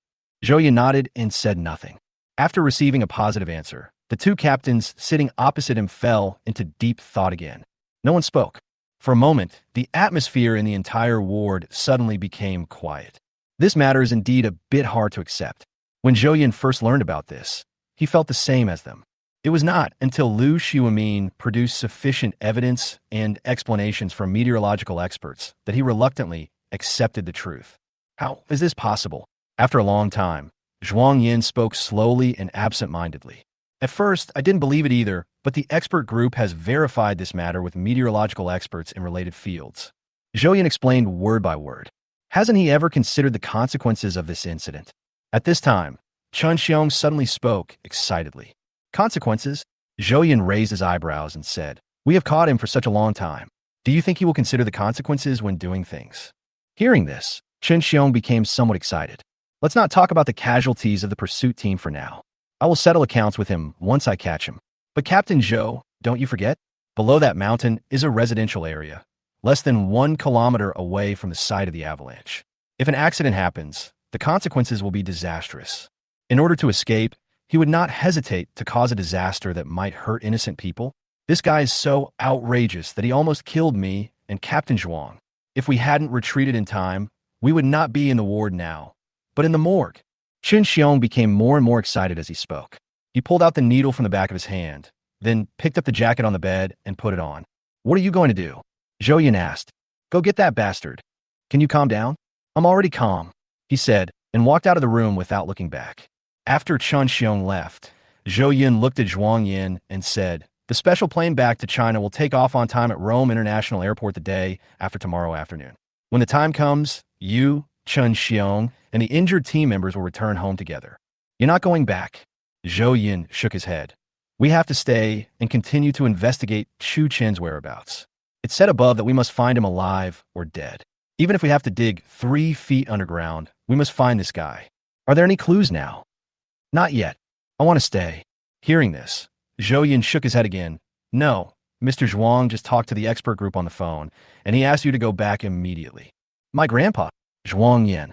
Zhou Yin nodded and said nothing. After receiving a positive answer, the two captains sitting opposite him fell into deep thought again. No one spoke. For a moment, the atmosphere in the entire ward suddenly became quiet. This matter is indeed a bit hard to accept. When Zhou Yin first learned about this, he felt the same as them. It was not until Liu Xiumin produced sufficient evidence and explanations from meteorological experts that he reluctantly accepted the truth. How is this possible? After a long time, Zhuang Yin spoke slowly and absent-mindedly. "At first, I didn't believe it either, but the expert group has verified this matter with meteorological experts in related fields." Zhou Yin explained word by word. Hasn't he ever considered the consequences of this incident? At this time, Chun Xiong suddenly spoke excitedly. "Consequences?" Zhou Yin raised his eyebrows and said, "We have caught him for such a long time. Do you think he will consider the consequences when doing things?" Hearing this, Chun Xiong became somewhat excited. "Let's not talk about the casualties of the pursuit team for now. I will settle accounts with him once I catch him. But Captain Zhou, don't you forget, below that mountain is a residential area, less than 1 kilometer away from the site of the avalanche. If an accident happens, the consequences will be disastrous. In order to escape, he would not hesitate to cause a disaster that might hurt innocent people. This guy is so outrageous that he almost killed me and Captain Zhuang. If we hadn't retreated in time, we would not be in the ward now, but in the morgue." Chun Xiong became more and more excited as he spoke. He pulled out the needle from the back of his hand, then picked up the jacket on the bed and put it on. "What are you going to do?" Zhou Yin asked. "Go get that bastard. Can you calm down?" "I'm already calm," he said, and walked out of the room without looking back. After Chun Xiong left, Zhou Yin looked at Zhuang Yin and said, "The special plane back to China will take off on time at Rome International Airport the day after tomorrow afternoon. When the time comes, you, Chun Xiong, and the injured team members will return home together." "You're not going back." Zhou Yin shook his head. "We have to stay and continue to investigate Chu Chen's whereabouts. It's said above that we must find him alive or dead. Even if we have to dig 3 feet underground, we must find this guy. Are there any clues now?" "Not yet. I want to stay." Hearing this, Zhou Yin shook his head again. "No, Mr. Zhuang just talked to the expert group on the phone, and he asked you to go back immediately." "My grandpa." Zhuang Yin.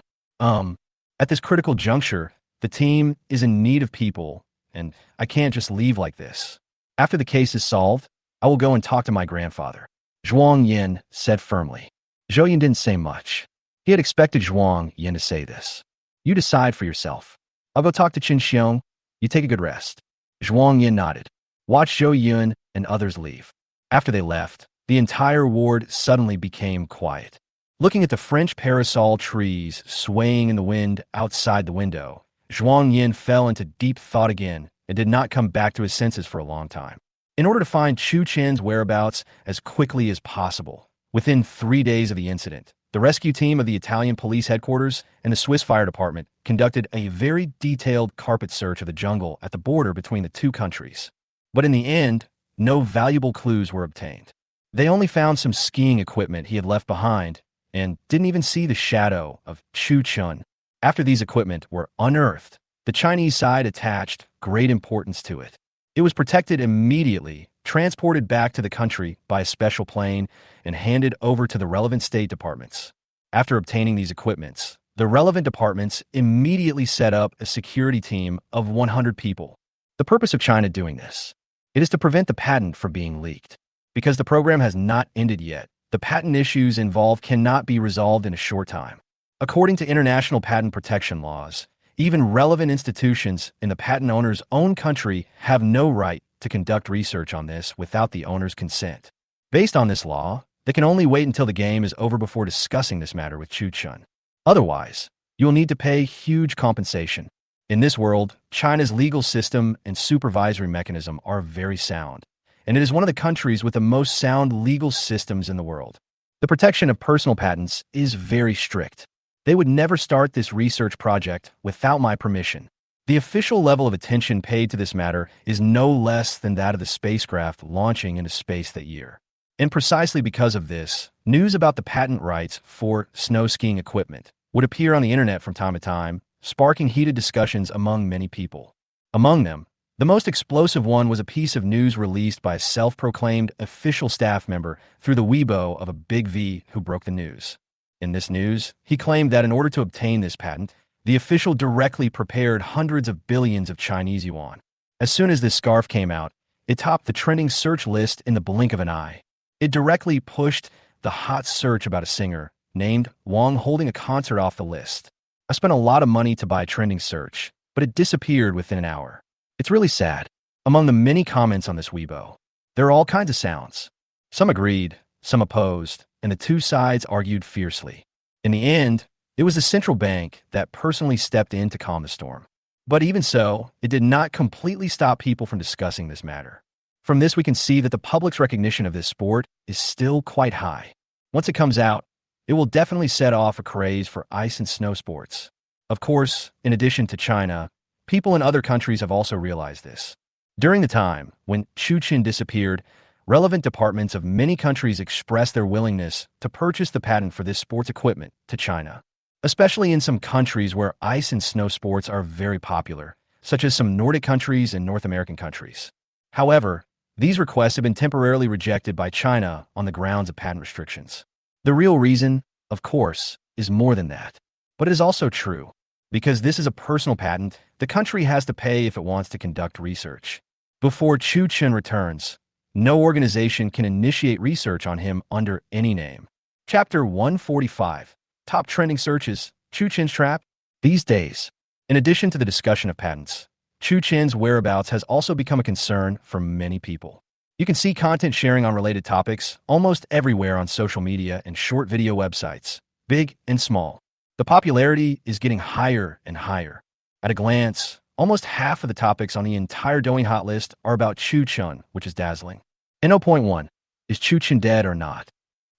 At this critical juncture, the team is in need of people, and I can't just leave like this. After the case is solved, I will go and talk to my grandfather," Zhuang Yin said firmly. Zhou Yin didn't say much. He had expected Zhuang Yin to say this. "You decide for yourself. I'll go talk to Chun Xiong. You take a good rest." Zhuang Yin nodded. Watched Zhou Yin and others leave. After they left, the entire ward suddenly became quiet. Looking at the French parasol trees swaying in the wind outside the window, Zhuang Yin fell into deep thought again and did not come back to his senses for a long time. In order to find Chu Chen's whereabouts as quickly as possible, within 3 days of the incident, the rescue team of the Italian police headquarters and the Swiss fire department conducted a very detailed carpet search of the jungle at the border between the two countries. But in the end, no valuable clues were obtained. They only found some skiing equipment he had left behind and didn't even see the shadow of Chu Chun. After these equipment were unearthed, The Chinese side attached great importance to it. It was protected immediately, transported back to the country by a special plane, and handed over to the relevant state departments. After obtaining these equipments, the relevant departments immediately set up a security team of 100 people. The purpose of China doing this, it is to prevent the patent from being leaked. Because the program has not ended yet, the patent issues involved cannot be resolved in a short time. According to international patent protection laws, even relevant institutions in the patent owner's own country have no right to conduct research on this without the owner's consent. Based on this law, they can only wait until the game is over before discussing this matter with Chu Chun. Otherwise, you will need to pay huge compensation. In this world, China's legal system and supervisory mechanism are very sound, and it is one of the countries with the most sound legal systems in the world. The protection of personal patents is very strict. They would never start this research project without my permission. The official level of attention paid to this matter is no less than that of the spacecraft launching into space that year. And precisely because of this, news about the patent rights for snow skiing equipment would appear on the internet from time to time, sparking heated discussions among many people. Among them, the most explosive one was a piece of news released by a self-proclaimed official staff member through the Weibo of a Big V who broke the news. In this news, he claimed that in order to obtain this patent, the official directly prepared hundreds of billions of Chinese yuan. As soon as this scarf came out, it topped the trending search list in the blink of an eye. It directly pushed the hot search about a singer named Wang holding a concert off the list. I spent a lot of money to buy a trending search, but it disappeared within an hour. It's really sad. Among the many comments on this Weibo, there are all kinds of sounds. Some agreed, some opposed, and the two sides argued fiercely. In the end, it was the central bank that personally stepped in to calm the storm. But even so, it did not completely stop people from discussing this matter. From this, we can see that the public's recognition of this sport is still quite high. Once it comes out, it will definitely set off a craze for ice and snow sports. Of course, in addition to China, people in other countries have also realized this. During the time when Chu Chen disappeared, relevant departments of many countries expressed their willingness to purchase the patent for this sports equipment to China, especially in some countries where ice and snow sports are very popular, such as some Nordic countries and North American countries. However, these requests have been temporarily rejected by China on the grounds of patent restrictions. The real reason, of course, is more than that. But it is also true. Because this is a personal patent, the country has to pay if it wants to conduct research. Before Chu Chen returns, no organization can initiate research on him under any name. Chapter 145. Top trending searches, Chu Chen's trap. These days, in addition to the discussion of patents, Chu Chen's whereabouts has also become a concern for many people. You can see content sharing on related topics almost everywhere on social media and short video websites, big and small. The popularity is getting higher and higher. At a glance, almost half of the topics on the entire Douyin hot list are about Chu Chun, which is dazzling. NO.1. Is Chu Chen dead or not?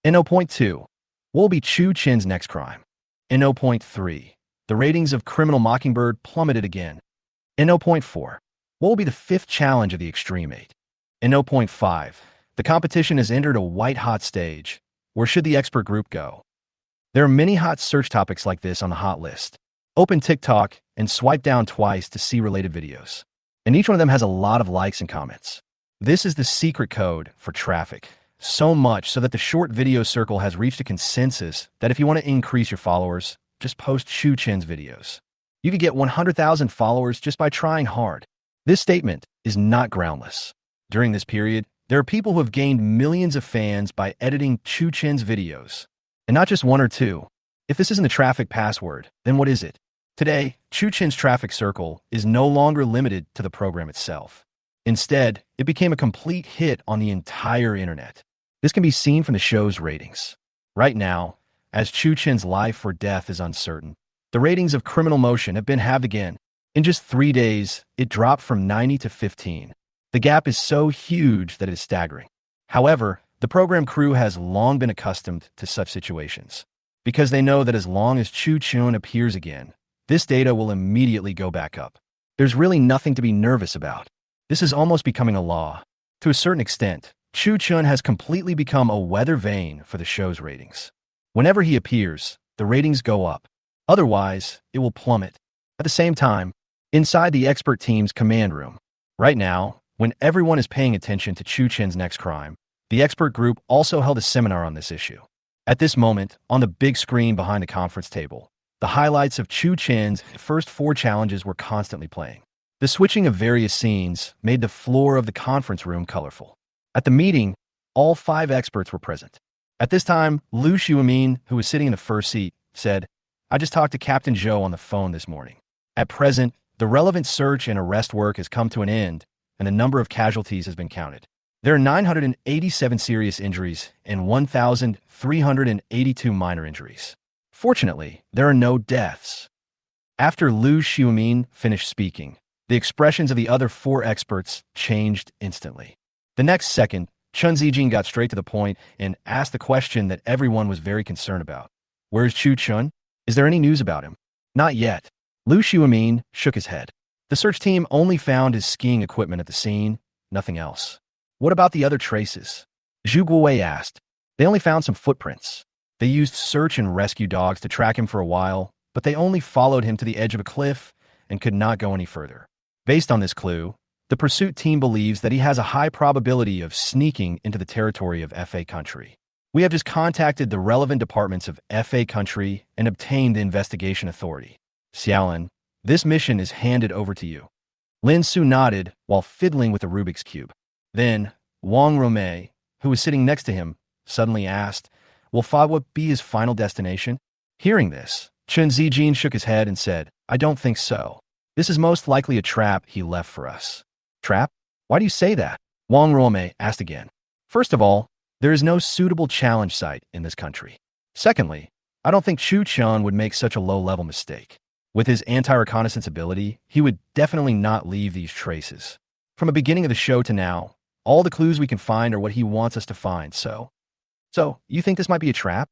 NO.2. What will be Chu Chen's next crime? NO.3. The ratings of Criminal Mockingbird plummeted again. NO.4. What will be the fifth challenge of the Extreme 8? NO.5. The competition has entered a white-hot stage. Where should the expert group go? There are many hot search topics like this on the hot list. Open TikTok and swipe down twice to see related videos. And each one of them has a lot of likes and comments. This is the secret code for traffic. So much so that the short video circle has reached a consensus that if you want to increase your followers, just post Chu Chen's videos. You could get 100,000 followers just by trying hard. This statement is not groundless. During this period, there are people who have gained millions of fans by editing Chu Chen's videos. And not just one or two. If this isn't the traffic password, then what is it? Today, Chu Chen's traffic circle is no longer limited to the program itself. Instead, it became a complete hit on the entire internet. This can be seen from the show's ratings. Right now, as Chu Chen's life or death is uncertain, the ratings of Criminal Motion have been halved again. In just 3 days, it dropped from 90 to 15. The gap is so huge that it is staggering. However, the program crew has long been accustomed to such situations, because they know that as long as Chu Chun appears again, this data will immediately go back up. There's really nothing to be nervous about. This is almost becoming a law. To a certain extent, Chu Chun has completely become a weather vane for the show's ratings. Whenever he appears, the ratings go up. Otherwise, it will plummet. At the same time, inside the expert team's command room. Right now, when everyone is paying attention to Chu Chen's next crime, the expert group also held a seminar on this issue. At this moment, on the big screen behind the conference table, the highlights of Chu Chen's first 4 challenges were constantly playing. The switching of various scenes made the floor of the conference room colorful. At the meeting, all 5 experts were present. At this time, Liu Xiumin, who was sitting in the first seat, said, "I just talked to Captain Zhou on the phone this morning. At present, the relevant search and arrest work has come to an end, and the number of casualties has been counted. There are 987 serious injuries and 1,382 minor injuries. Fortunately, there are no deaths." After Liu Xiumin finished speaking, the expressions of the other 4 experts changed instantly. The next second, Chun Zijin got straight to the point and asked the question that everyone was very concerned about. "Where's Chu Chun? Is there any news about him?" "Not yet." Liu Xiumin shook his head. The search team only found his skiing equipment at the scene, nothing else. "What about the other traces?" Zhu Guowei asked. "They only found some footprints. They used search and rescue dogs to track him for a while, but they only followed him to the edge of a cliff and could not go any further. Based on this clue, the pursuit team believes that he has a high probability of sneaking into the territory of FA country. We have just contacted the relevant departments of FA country and obtained the investigation authority. Xiaolin, this mission is handed over to you." Lin Su nodded while fiddling with the Rubik's Cube. Then, Wang Romei, who was sitting next to him, suddenly asked, "Will Fa be his final destination?" Hearing this, Chun Zijin shook his head and said, "I don't think so. This is most likely a trap he left for us." "Trap? Why do you say that?" Wang Romei asked again. "First of all, there is no suitable challenge site in this country. Secondly, I don't think Chu Chun would make such a low-level mistake. With his anti-reconnaissance ability, he would definitely not leave these traces. From the beginning of the show to now, all the clues we can find are what he wants us to find, so you think this might be a trap?"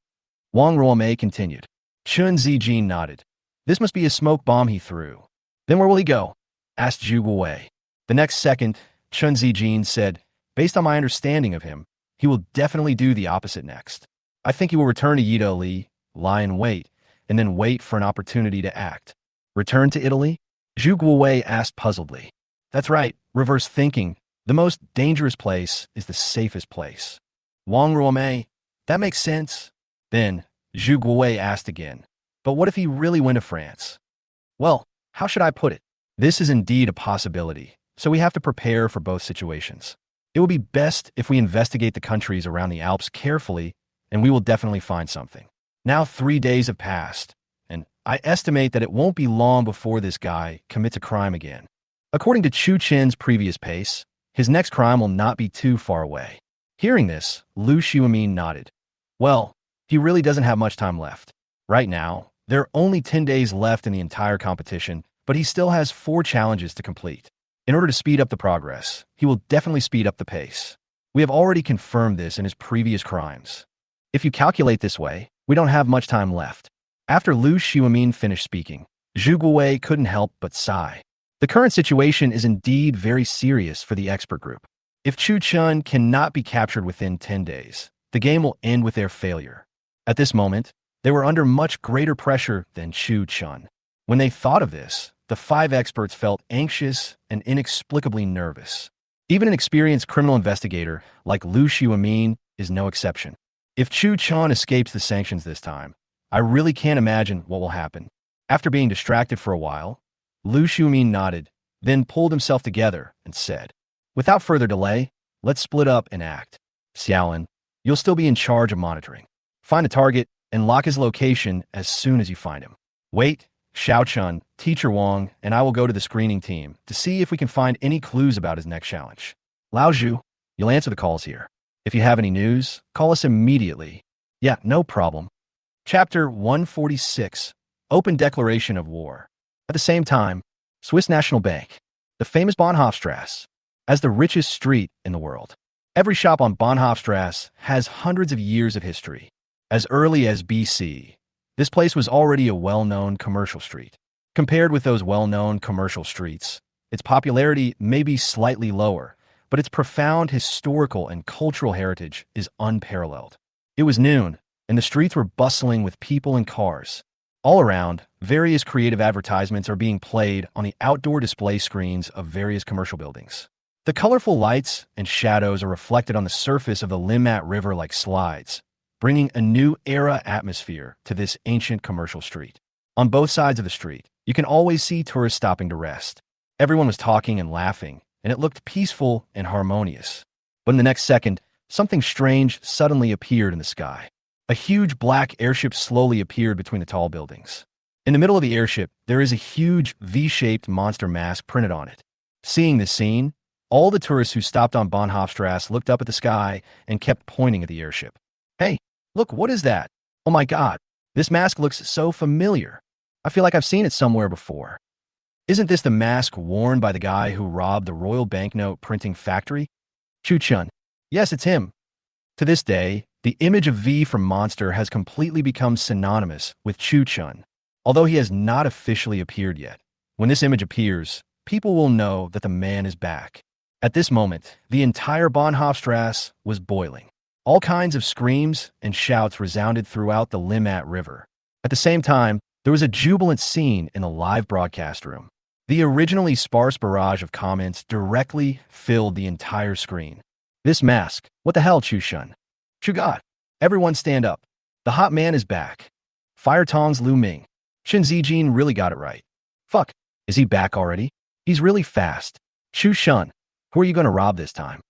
Wang Romei continued. Chun Zijin nodded. "This must be a smoke bomb he threw." "Then where will he go?" asked Zhu Guowei. The next second, Chun Zijin said, "Based on my understanding of him, he will definitely do the opposite next. I think he will return to Italy, lie in wait, and then wait for an opportunity to act." "Return to Italy?" Zhu Guowei asked puzzledly. "That's right, reverse thinking. The most dangerous place is the safest place." Wang Romei, "That makes sense." Then, Zhu Guowei asked again, "But what if he really went to France?" "Well, how should I put it? This is indeed a possibility, so we have to prepare for both situations. It will be best if we investigate the countries around the Alps carefully, and we will definitely find something." Now 3 days have passed, and I estimate that it won't be long before this guy commits a crime again. According to Chu Chen's previous pace, his next crime will not be too far away. Hearing this, Liu Xiumin nodded. "Well, he really doesn't have much time left. Right now, there are only 10 days left in the entire competition, but he still has 4 challenges to complete. In order to speed up the progress, he will definitely speed up the pace. We have already confirmed this in his previous crimes. If you calculate this way, we don't have much time left." After Liu Xiumin finished speaking, Zhu Guowei couldn't help but sigh. The current situation is indeed very serious for the expert group. If Chu Chun cannot be captured within 10 days, the game will end with their failure. At this moment, they were under much greater pressure than Chu Chun. When they thought of this, the 5 experts felt anxious and inexplicably nervous. Even an experienced criminal investigator like Liu Xiumin is no exception. If Chu Chun escapes the sanctions this time, I really can't imagine what will happen. After being distracted for a while, Liu Xiumin nodded, then pulled himself together and said, "Without further delay, let's split up and act. Xiaolin, you'll still be in charge of monitoring. Find the target and lock his location as soon as you find him. Wait, Xiao Chun, Teacher Wang, and I will go to the screening team to see if we can find any clues about his next challenge. Lao Zhu, you'll answer the calls here. If you have any news, call us immediately." "Yeah, no problem." Chapter 146, Open Declaration of War. At the same time, Swiss National Bank, the famous Bahnhofstrasse, as the richest street in the world. Every shop on Bahnhofstrasse has hundreds of years of history. As early as BC, this place was already a well-known commercial street. Compared with those well-known commercial streets, its popularity may be slightly lower, but its profound historical and cultural heritage is unparalleled. It was noon, and the streets were bustling with people and cars. All around, various creative advertisements are being played on the outdoor display screens of various commercial buildings. The colorful lights and shadows are reflected on the surface of the Limmat River like slides, bringing a new era atmosphere to this ancient commercial street. On both sides of the street, you can always see tourists stopping to rest. Everyone was talking and laughing, and it looked peaceful and harmonious. But in the next second, something strange suddenly appeared in the sky. A huge black airship slowly appeared between the tall buildings. In the middle of the airship, there is a huge V-shaped monster mask printed on it. Seeing this scene, all the tourists who stopped on Bahnhofstrasse looked up at the sky and kept pointing at the airship. Hey, look, what is that? Oh my god, this mask looks so familiar. I feel like I've seen it somewhere before. Isn't this the mask worn by the guy who robbed the Royal Banknote printing factory? Chu Chun. Yes, it's him. To this day, the image of V from Monster has completely become synonymous with Chu Chun, although he has not officially appeared yet. When this image appears, people will know that the man is back. At this moment, the entire Bahnhofstrasse was boiling. All kinds of screams and shouts resounded throughout the Limmat River. At the same time, there was a jubilant scene in the live broadcast room. The originally sparse barrage of comments directly filled the entire screen. This mask, what the hell, Chu Chun? Chu God, everyone stand up. The hot man is back. Fire Tong's Lu Ming. Shin Zijin really got it right. Fuck, is he back already? He's really fast. Chu Chun, who are you going to rob this time?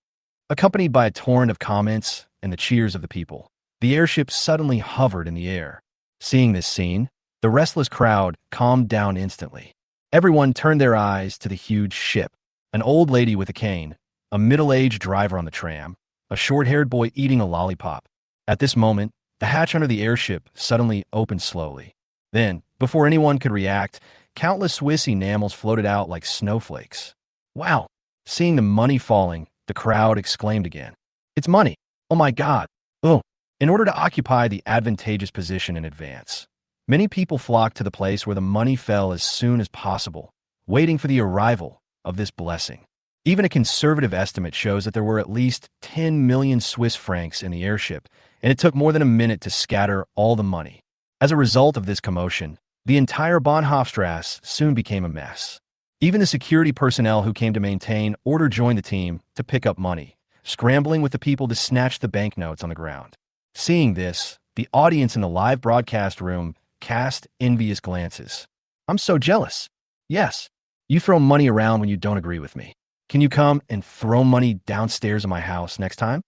Accompanied by a torrent of comments and the cheers of the people, the airship suddenly hovered in the air. Seeing this scene, the restless crowd calmed down instantly. Everyone turned their eyes to the huge ship. An old lady with a cane, a middle-aged driver on the tram, a short-haired boy eating a lollipop. At this moment, the hatch under the airship suddenly opened slowly. Then, before anyone could react, countless Swiss enamels floated out like snowflakes. Wow! Seeing the money falling, the crowd exclaimed again. It's money! Oh my god! Oh! In order to occupy the advantageous position in advance, many people flocked to the place where the money fell as soon as possible, waiting for the arrival of this blessing. Even a conservative estimate shows that there were at least 10 million Swiss francs in the airship, and it took more than a minute to scatter all the money. As a result of this commotion, the entire Bahnhofstrasse soon became a mess. Even the security personnel who came to maintain order joined the team to pick up money, scrambling with the people to snatch the banknotes on the ground. Seeing this, the audience in the live broadcast room cast envious glances. I'm so jealous. Yes, you throw money around when you don't agree with me. Can you come and throw money downstairs in my house next time?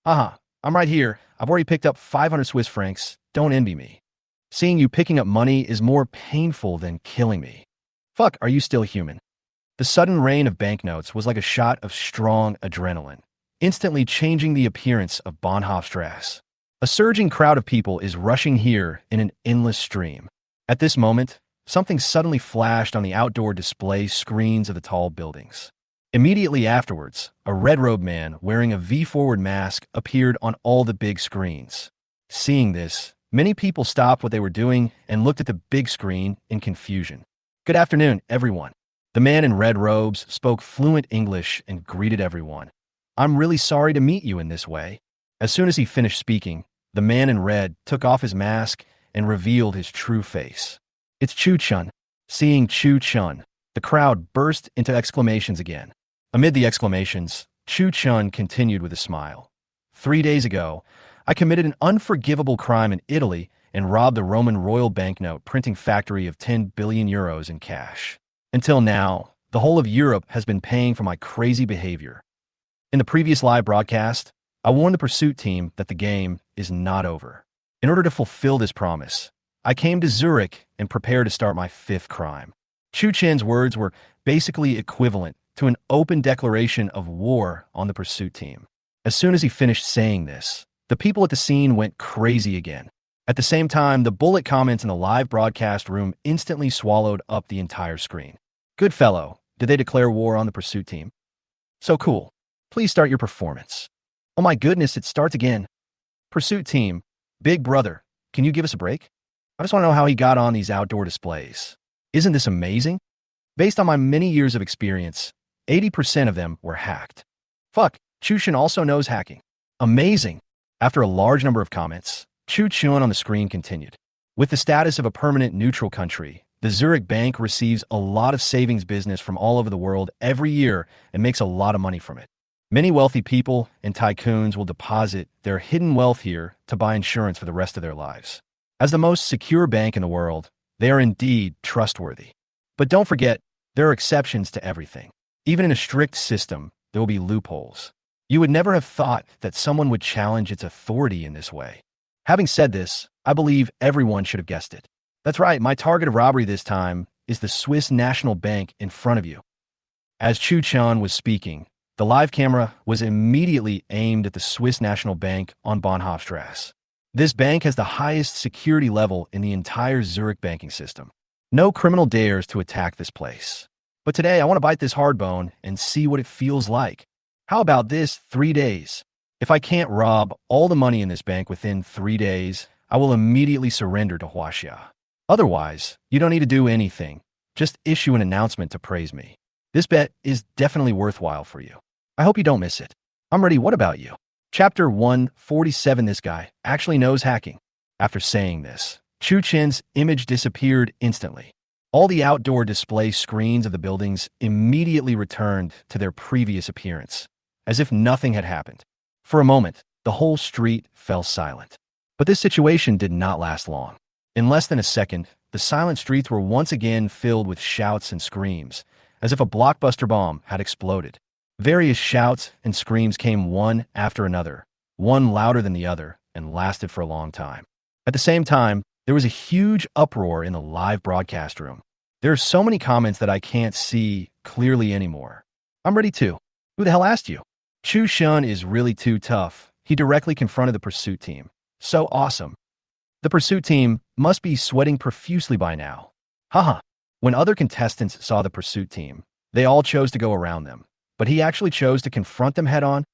Haha, I'm right here. I've already picked up 500 Swiss francs. Don't envy me. Seeing you picking up money is more painful than killing me. Fuck, are you still human? The sudden rain of banknotes was like a shot of strong adrenaline, instantly changing the appearance of Bahnhofstrasse. A surging crowd of people is rushing here in an endless stream. At this moment, something suddenly flashed on the outdoor display screens of the tall buildings. Immediately afterwards, a red-robed man wearing a V-forward mask appeared on all the big screens. Seeing this, many people stopped what they were doing and looked at the big screen in confusion. Good afternoon, everyone. The man in red robes spoke fluent English and greeted everyone. I'm really sorry to meet you in this way. As soon as he finished speaking, the man in red took off his mask and revealed his true face. It's Chu Chun. Seeing Chu Chun, the crowd burst into exclamations again. Amid the exclamations, Chu Chun continued with a smile. 3 days ago, I committed an unforgivable crime in Italy and robbed the Roman Royal Banknote printing factory of 10 billion euros in cash. Until now, the whole of Europe has been paying for my crazy behavior. In the previous live broadcast, I warned the pursuit team that the game is not over. In order to fulfill this promise, I came to Zurich and prepared to start my 5th crime. Chu Chen's words were basically equivalent to an open declaration of war on the pursuit team. As soon as he finished saying this, the people at the scene went crazy again. At the same time, the bullet comments in the live broadcast room instantly swallowed up the entire screen. Good fellow, did they declare war on the pursuit team? So cool. Please start your performance. Oh my goodness, it starts again. Pursuit team, big brother, can you give us a break? I just want to know how he got on these outdoor displays. Isn't this amazing? Based on my many years of experience, 80% of them were hacked. Fuck, Chu Chen also knows hacking. Amazing. After a large number of comments, Chu Chun on the screen continued. With the status of a permanent neutral country, the Zurich Bank receives a lot of savings business from all over the world every year and makes a lot of money from it. Many wealthy people and tycoons will deposit their hidden wealth here to buy insurance for the rest of their lives. As the most secure bank in the world, they are indeed trustworthy. But don't forget, there are exceptions to everything. Even in a strict system, there will be loopholes. You would never have thought that someone would challenge its authority in this way. Having said this, I believe everyone should have guessed it. That's right, my target of robbery this time is the Swiss National Bank in front of you. As Chu Chun was speaking, the live camera was immediately aimed at the Swiss National Bank on Bahnhofstrasse. This bank has the highest security level in the entire Zurich banking system. No criminal dares to attack this place. But today I want to bite this hard bone and see what it feels like. How about this 3 days? If I can't rob all the money in this bank within 3 days, I will immediately surrender to Huaxia. Otherwise, you don't need to do anything. Just issue an announcement to praise me. This bet is definitely worthwhile for you. I hope you don't miss it. I'm ready. What about you? Chapter 147. This guy actually knows hacking. After saying this, Chu Chen's image disappeared instantly. All the outdoor display screens of the buildings immediately returned to their previous appearance, as if nothing had happened. For a moment, the whole street fell silent. But this situation did not last long. In less than a second, the silent streets were once again filled with shouts and screams, as if a blockbuster bomb had exploded. Various shouts and screams came one after another, one louder than the other, and lasted for a long time. At the same time, there was a huge uproar in the live broadcast room. There are so many comments that I can't see clearly anymore. I'm ready too. Who the hell asked you? Chu Chun is really too tough. He directly confronted the pursuit team. So awesome. The pursuit team must be sweating profusely by now. Haha. When other contestants saw the pursuit team, they all chose to go around them. But he actually chose to confront them head-on?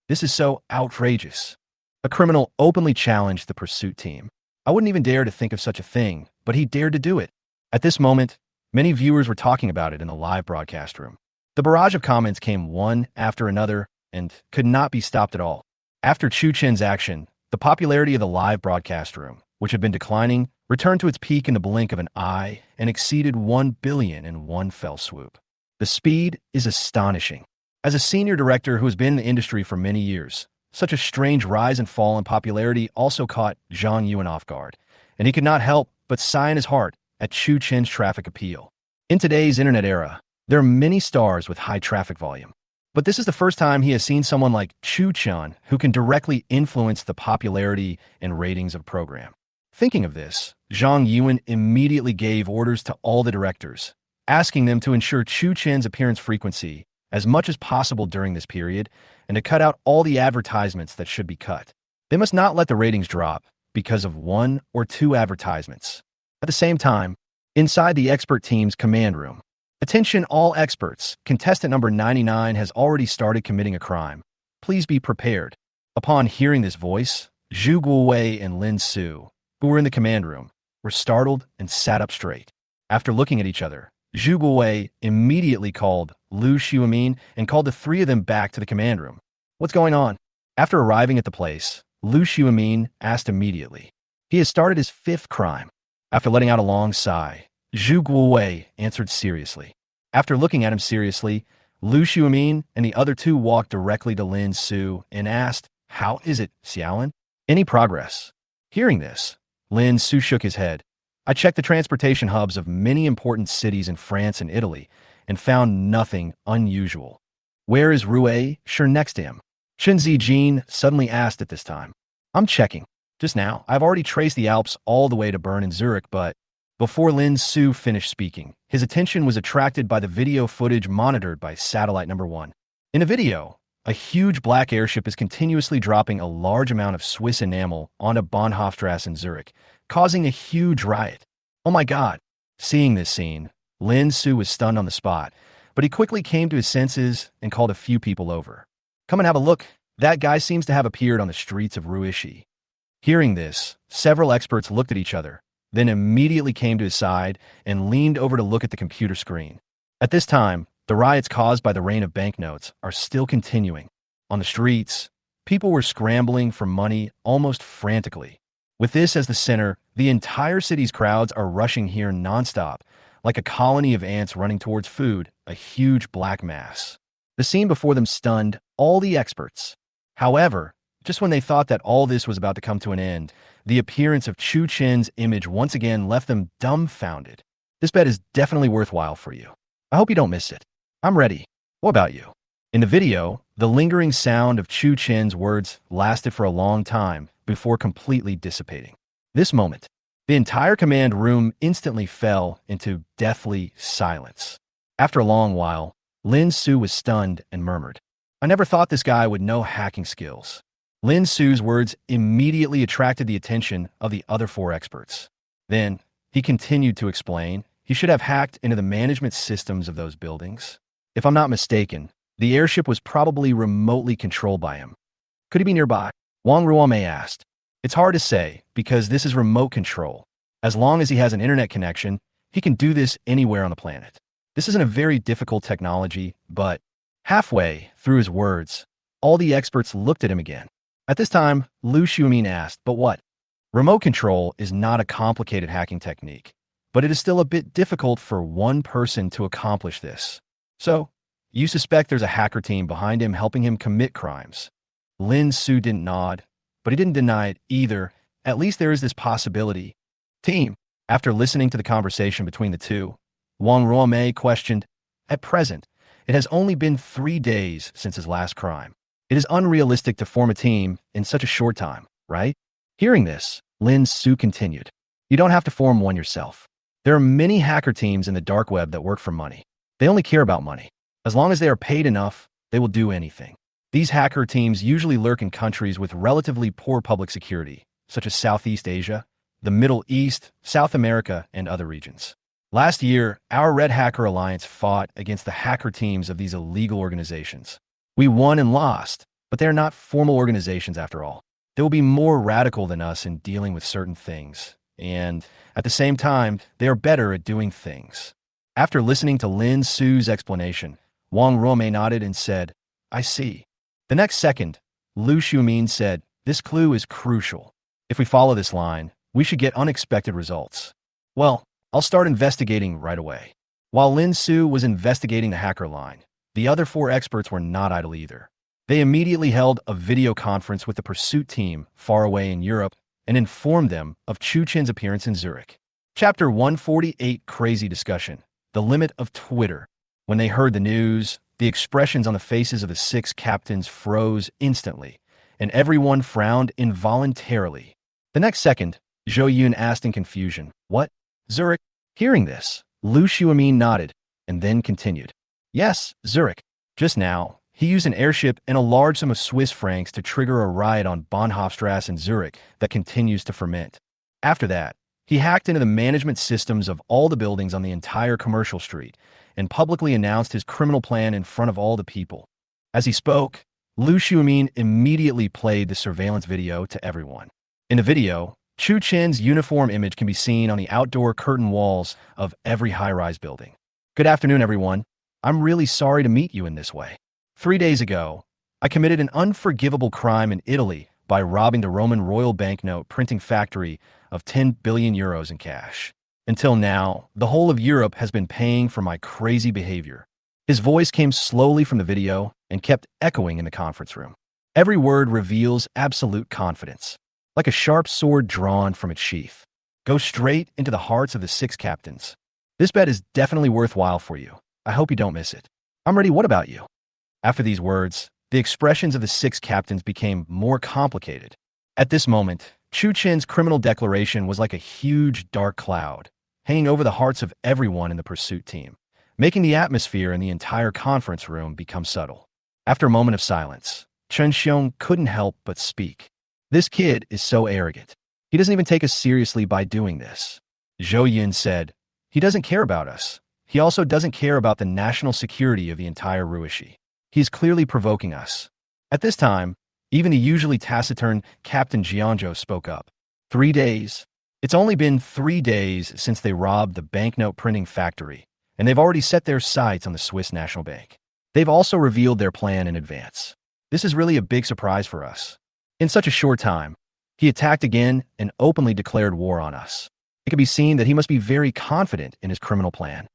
This is so outrageous. A criminal openly challenged the pursuit team. I wouldn't even dare to think of such a thing, but he dared to do it. At this moment, many viewers were talking about it in the live broadcast room. The barrage of comments came one after another and could not be stopped at all. After Chu Chen's action, the popularity of the live broadcast room, which had been declining, returned to its peak in the blink of an eye and exceeded 1 billion in one fell swoop. The speed is astonishing. As a senior director who has been in the industry for many years, such a strange rise and fall in popularity also caught Zhang Yuan off guard, and he could not help but sigh in his heart at Chu Chen's traffic appeal. In today's internet era, there are many stars with high traffic volume, but this is the first time he has seen someone like Chu Chun who can directly influence the popularity and ratings of a program. Thinking of this, Zhang Yuan immediately gave orders to all the directors, asking them to ensure Chu Chen's appearance frequency as much as possible during this period and to cut out all the advertisements that should be cut. They must not let the ratings drop because of 1 or 2 advertisements. At the same time, inside the expert team's command room, attention all experts, contestant number 99 has already started committing a crime. Please be prepared. Upon hearing this voice, Zhu Guowei and Lin Su, who were in the command room, were startled and sat up straight. After looking at each other, Zhu Guowei immediately called Lu Xiumin and called the 3 of them back to the command room. What's going on? After arriving at the place, Lu Xiumin asked immediately. He has started his 5th crime. After letting out a long sigh, Zhu Guowei answered seriously. After looking at him seriously, Lu Xiumin and the other 2 walked directly to Lin Su and asked, "How is it, Xiaolin? Any progress?" Hearing this, Lin Su shook his head. I checked the transportation hubs of many important cities in France and Italy and found nothing unusual. Where is Rue? Sure next to him. Chen Zijin suddenly asked at this time. I'm checking. Just now, I've already traced the Alps all the way to Bern and Zurich, but before Lin Su finished speaking, his attention was attracted by the video footage monitored by satellite number 1. In a video, a huge black airship is continuously dropping a large amount of Swiss enamel onto Bahnhofstrasse in Zurich, causing a huge riot. Oh my God. Seeing this scene, Lin Su was stunned on the spot, but he quickly came to his senses and called a few people over. Come and have a look. That guy seems to have appeared on the streets of Ruishi. Hearing this, several experts looked at each other, then immediately came to his side and leaned over to look at the computer screen. At this time, the riots caused by the rain of banknotes are still continuing. On the streets, people were scrambling for money almost frantically. With this as the center, The entire city's crowds are rushing here nonstop, like a colony of ants running towards food, a huge black mass. The scene before them stunned all the experts. However, just when they thought that all this was about to come to an end, the appearance of Chu Chen's image once again left them dumbfounded. This bet is definitely worthwhile for you. I hope you don't miss it. I'm ready. What about you? In the video, the lingering sound of Chu Chen's words lasted for a long time before completely dissipating. This moment, the entire command room instantly fell into deathly silence. After a long while, Lin Su was stunned and murmured, "I never thought this guy would know hacking skills." Lin Su's words immediately attracted the attention of the other four experts. Then, he continued to explain he should have hacked into the management systems of those buildings. If I'm not mistaken, the airship was probably remotely controlled by him. Could he be nearby? Wang Ruomei asked. It's hard to say, because this is remote control. As long as he has an internet connection, he can do this anywhere on the planet. This isn't a very difficult technology, but halfway through his words, all the experts looked at him again. At this time, Lu Xiumin asked, but what? Remote control is not a complicated hacking technique, but it is still a bit difficult for one person to accomplish this. So, you suspect there's a hacker team behind him helping him commit crimes. Lin Su didn't nod, but he didn't deny it either. At least there is this possibility. Team. After listening to the conversation between the two, Wang Ruomei questioned, at present, it has only been 3 days since his last crime. It is unrealistic to form a team in such a short time, right? Hearing this, Lin Su continued, you don't have to form one yourself. There are many hacker teams in the dark web that work for money. They only care about money. As long as they are paid enough, they will do anything. These hacker teams usually lurk in countries with relatively poor public security, such as Southeast Asia, the Middle East, South America, and other regions. Last year, our Red Hacker Alliance fought against the hacker teams of these illegal organizations. We won and lost, but they are not formal organizations after all. They will be more radical than us in dealing with certain things, and at the same time, they are better at doing things. After listening to Lin Su's explanation, Wang Ruomei nodded and said, I see. The next second, Lu Xiumin said, this clue is crucial. If we follow this line, we should get unexpected results. Well, I'll start investigating right away. While Lin Su was investigating the hacker line, the other 4 experts were not idle either. They immediately held a video conference with the pursuit team far away in Europe and informed them of Chu Chen's appearance in Zurich. Chapter 148, Crazy Discussion. The Limit of Twitter. When they heard the news, the expressions on the faces of the 6 captains froze instantly, and everyone frowned involuntarily. The next second, Zhou Yun asked in confusion, what? Zurich? Hearing this, Lu Xiumin nodded, and then continued. Yes, Zurich. Just now, he used an airship and a large sum of Swiss francs to trigger a riot on Bahnhofstrasse in Zurich that continues to ferment. After that, he hacked into the management systems of all the buildings on the entire commercial street and publicly announced his criminal plan in front of all the people. As he spoke, Lu Xiumin immediately played the surveillance video to everyone. In the video, Chu Chen's uniform image can be seen on the outdoor curtain walls of every high-rise building. Good afternoon, everyone. I'm really sorry to meet you in this way. 3 days ago, I committed an unforgivable crime in Italy by robbing the Roman royal banknote printing factory of 10 billion euros in cash. Until now, the whole of Europe has been paying for my crazy behavior. His voice came slowly from the video and kept echoing in the conference room. Every word reveals absolute confidence, like a sharp sword drawn from its sheath. Go straight into the hearts of the 6 captains. This bet is definitely worthwhile for you. I hope you don't miss it. I'm ready. What about you? After these words, the expressions of the 6 captains became more complicated. At this moment, Chu Chen's criminal declaration was like a huge dark cloud, hanging over the hearts of everyone in the pursuit team, making the atmosphere in the entire conference room become subtle. After a moment of silence, Chen Xiong couldn't help but speak. This kid is so arrogant. He doesn't even take us seriously by doing this. Zhou Yun said, he doesn't care about us. He also doesn't care about the national security of the entire Ruishi. He is clearly provoking us. At this time, even the usually taciturn Captain Jianzhou spoke up. 3 days. It's only been 3 days since they robbed the banknote printing factory, and they've already set their sights on the Swiss National Bank. They've also revealed their plan in advance. This is really a big surprise for us. In such a short time, He attacked again and openly declared war on us. It could be seen that he must be very confident in his criminal plan.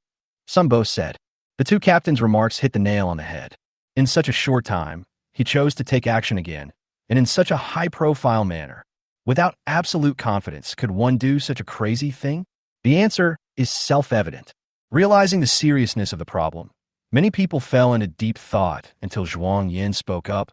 Some both said. The two captains' remarks hit the nail on the head. In such a short time, he chose to take action again, and in such a high-profile manner. Without absolute confidence, could one do such a crazy thing? The answer is self-evident. Realizing the seriousness of the problem, many people fell into deep thought until Zhuang Yin spoke up,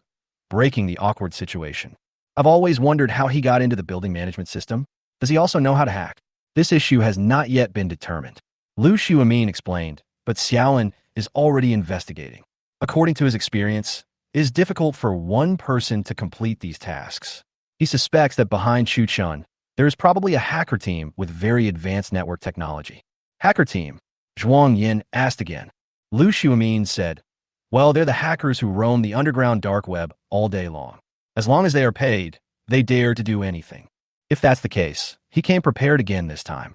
breaking the awkward situation. I've always wondered how he got into the building management system. Does he also know how to hack? This issue has not yet been determined. Lu Xiaomin explained, but Xiaolin is already investigating. According to his experience, it is difficult for one person to complete these tasks. He suspects that behind Chu Chun, there is probably a hacker team with very advanced network technology. Hacker team? Zhuang Yin asked again. Lu Xiaomin said, well, they're the hackers who roam the underground dark web all day long. As long as they are paid, they dare to do anything. If that's the case, he came prepared again this time.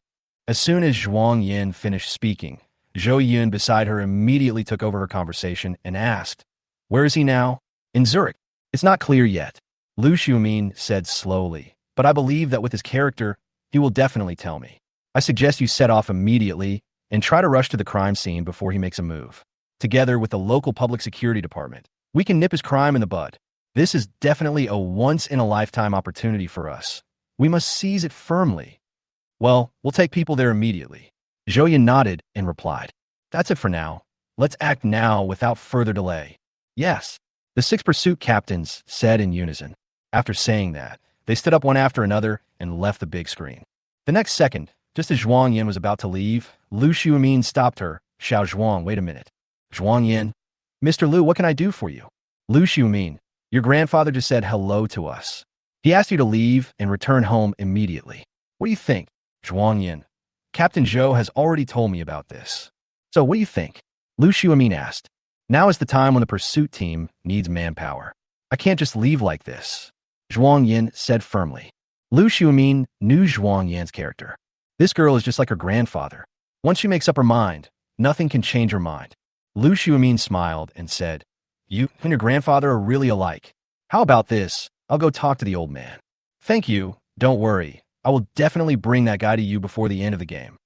As soon as Zhuang Yin finished speaking, Zhou Yun beside her immediately took over her conversation and asked, where is he now? In Zurich. It's not clear yet. Lu Xiaomin said slowly, but I believe that with his character, he will definitely tell me. I suggest you set off immediately and try to rush to the crime scene before he makes a move. Together with the local public security department, we can nip his crime in the bud. This is definitely a once-in-a-lifetime opportunity for us. We must seize it firmly. Well, we'll take people there immediately. Zhou Yun nodded and replied, that's it for now. Let's act now without further delay. Yes, the 6 pursuit captains said in unison. After saying that, they stood up one after another and left the big screen. The next second, just as Zhuang Yin was about to leave, Lu Xiaomin stopped her. Xiao Zhuang, wait a minute. Zhuang Yin, Mr. Lu, what can I do for you? Lu Xiaomin, your grandfather just said hello to us. He asked you to leave and return home immediately. What do you think? Zhuang Yin, Captain Zhou has already told me about this. So what do you think? Lu Xiaomin asked. Now is the time when the pursuit team needs manpower. I can't just leave like this. Zhuang Yin said firmly. Lu Xiaomin knew Zhuang Yin's character. This girl is just like her grandfather. Once she makes up her mind, nothing can change her mind. Lu Xiaomin smiled and said, you and your grandfather are really alike. How about this? I'll go talk to the old man. Thank you. Don't worry. I will definitely bring that guy to you before the end of the game.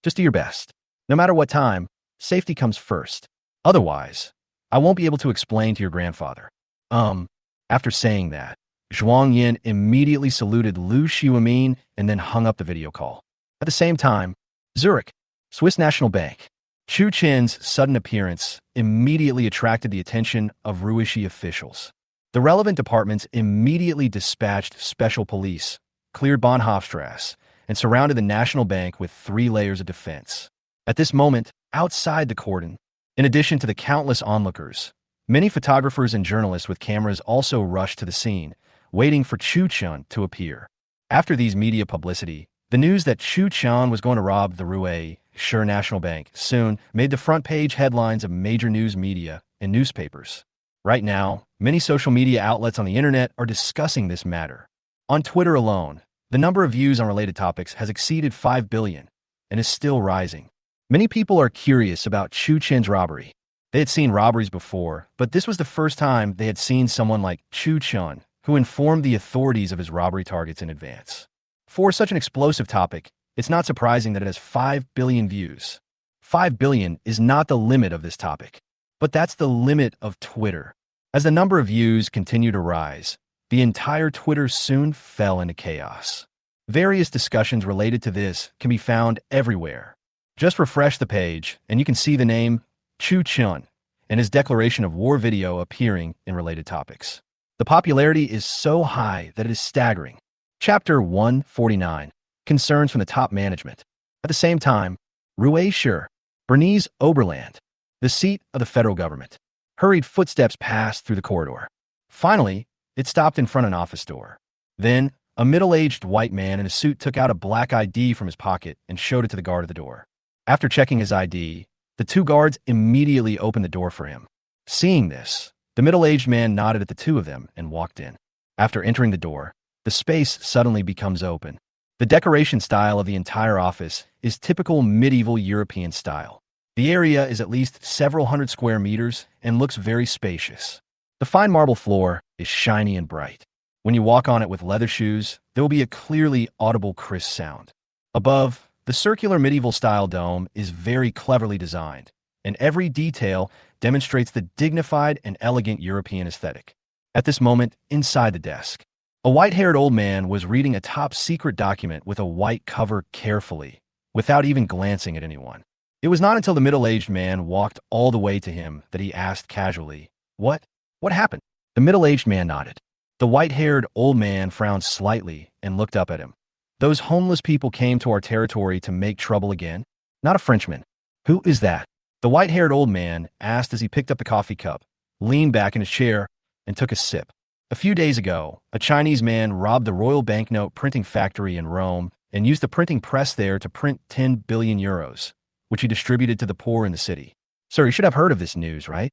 Just do your best. No matter what time, safety comes first. Otherwise, I won't be able to explain to your grandfather. After saying that, Zhuang Yin immediately saluted Lu Xiaomin and then hung up the video call. At the same time, Zurich, Swiss National Bank. Chu Chen's sudden appearance immediately attracted the attention of Ruishi officials. The relevant departments immediately dispatched special police, cleared Bahnhofstrasse, and surrounded the National Bank with 3 layers of defense. At this moment, outside the cordon, in addition to the countless onlookers, many photographers and journalists with cameras also rushed to the scene, waiting for Chu Chun to appear. After these media publicity, the news that Chu Chun was going to rob the Ruishi National Bank soon made the front page headlines of major news media and newspapers. Right now, many social media outlets on the internet are discussing this matter. On Twitter alone, the number of views on related topics has exceeded 5 billion and is still rising. Many people are curious about Chu Chen's robbery. They had seen robberies before, but this was the first time they had seen someone like Chu Chun, who informed the authorities of his robbery targets in advance. For such an explosive topic, it's not surprising that it has 5 billion views. 5 billion is not the limit of this topic, but that's the limit of Twitter. As the number of views continued to rise, the entire Twitter soon fell into chaos. Various discussions related to this can be found everywhere. Just refresh the page, and you can see the name Chu Chun and his declaration of war video appearing in related topics. The popularity is so high that it is staggering. Chapter 149, Concerns from the Top Management. At the same time, Ruishi, Bernese Oberland, the seat of the federal government. Hurried footsteps passed through the corridor. Finally, it stopped in front of an office door. Then, a middle-aged white man in a suit took out a black ID from his pocket and showed it to the guard at the door. After checking his ID, the 2 guards immediately opened the door for him. Seeing this, the middle-aged man nodded at the 2 of them and walked in. After entering the door, the space suddenly becomes open. The decoration style of the entire office is typical medieval European style. The area is at least several hundred square meters and looks very spacious. The fine marble floor is shiny and bright. When you walk on it with leather shoes, there will be a clearly audible crisp sound. Above, the circular medieval-style dome is very cleverly designed, and every detail demonstrates the dignified and elegant European aesthetic. At this moment, inside the desk, a white-haired old man was reading a top-secret document with a white cover carefully, without even glancing at anyone. It was not until the middle-aged man walked all the way to him that he asked casually, "What? What happened?" The middle-aged man nodded. The white-haired old man frowned slightly and looked up at him. "Those homeless people came to our territory to make trouble again? Not a Frenchman. Who is that?" The white-haired old man asked as he picked up the coffee cup, leaned back in his chair, and took a sip. "A few days ago, a Chinese man robbed the Royal Banknote printing factory in Rome and used the printing press there to print 10 billion euros, which he distributed to the poor in the city. Sir, you should have heard of this news, right?"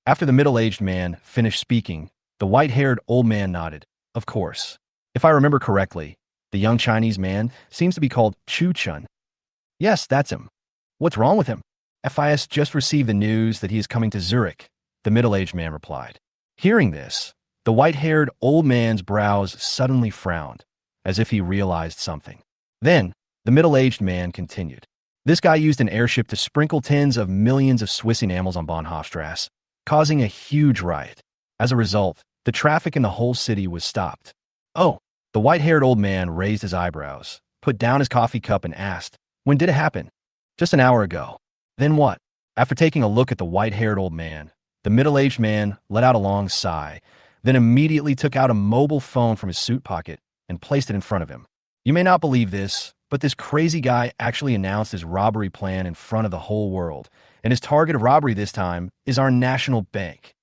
After the middle-aged man finished speaking, the white-haired old man nodded. "Of course. If I remember correctly, the young Chinese man seems to be called Chu Chun." "Yes, that's him." "What's wrong with him?" "FIS just received the news that he is coming to Zurich," the middle-aged man replied. Hearing this, the white-haired old man's brows suddenly frowned, as if he realized something. Then, the middle-aged man continued. "This guy used an airship to sprinkle tens of millions of Swiss enamels on Bahnhofstrasse, causing a huge riot. As a result, the traffic in the whole city was stopped." "Oh." The white-haired old man raised his eyebrows, put down his coffee cup, and asked, "When did it happen?" "Just an hour ago." "Then what?" After taking a look at the white-haired old man, the middle-aged man let out a long sigh, then immediately took out a mobile phone from his suit pocket and placed it in front of him. "You may not believe this, but this crazy guy actually announced his robbery plan in front of the whole world, and his target of robbery this time is our national bank."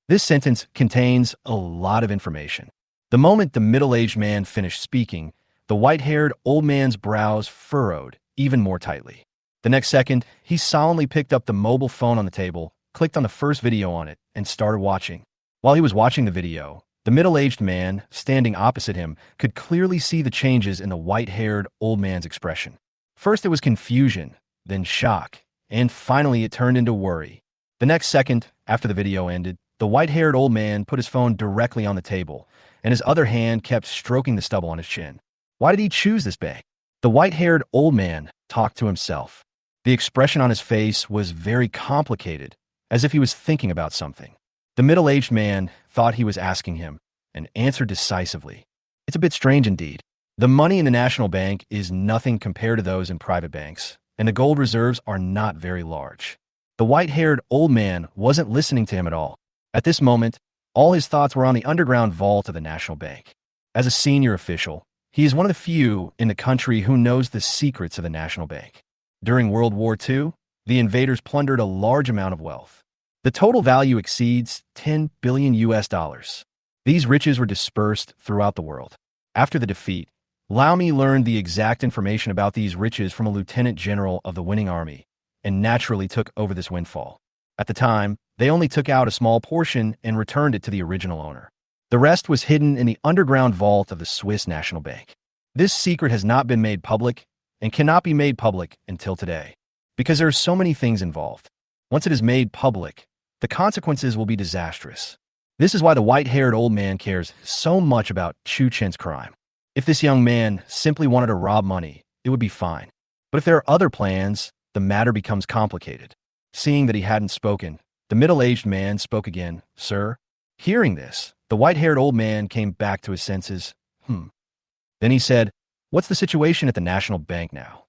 This sentence contains a lot of information. The moment the middle-aged man finished speaking, the white-haired old man's brows furrowed even more tightly. The next second, he solemnly picked up the mobile phone on the table, clicked on the first video on it, and started watching. While he was watching the video, the middle-aged man, standing opposite him, could clearly see the changes in the white-haired old man's expression. First it was confusion, then shock, and finally it turned into worry. The next second, after the video ended, the white-haired old man put his phone directly on the table, and his other hand kept stroking the stubble on his chin. Why did he choose this bank? The white-haired old man talked to himself. The expression on his face was very complicated, as if he was thinking about something. The middle-aged man thought he was asking him, and answered decisively. "It's a bit strange indeed. The money in the national bank is nothing compared to those in private banks, and the gold reserves are not very large." The white-haired old man wasn't listening to him at all. At this moment, all his thoughts were on the underground vault of the national bank. As a senior official, he is one of the few in the country who knows the secrets of the national bank. During World War II, the invaders plundered a large amount of wealth. The total value exceeds 10 billion US dollars. These riches were dispersed throughout the world. After the defeat, Lao Mi learned the exact information about these riches from a lieutenant general of the winning army, and naturally took over this windfall. At the time, they only took out a small portion and returned it to the original owner. The rest was hidden in the underground vault of the Swiss National Bank. This secret has not been made public and cannot be made public until today, because there are so many things involved. Once it is made public, the consequences will be disastrous. This is why the white-haired old man cares so much about Chu Chen's crime. If this young man simply wanted to rob money, it would be fine. But if there are other plans, the matter becomes complicated. Seeing that he hadn't spoken, the middle-aged man spoke again. "Sir?" Hearing this, the white-haired old man came back to his senses. Then he said, "What's the situation at the National Bank now?"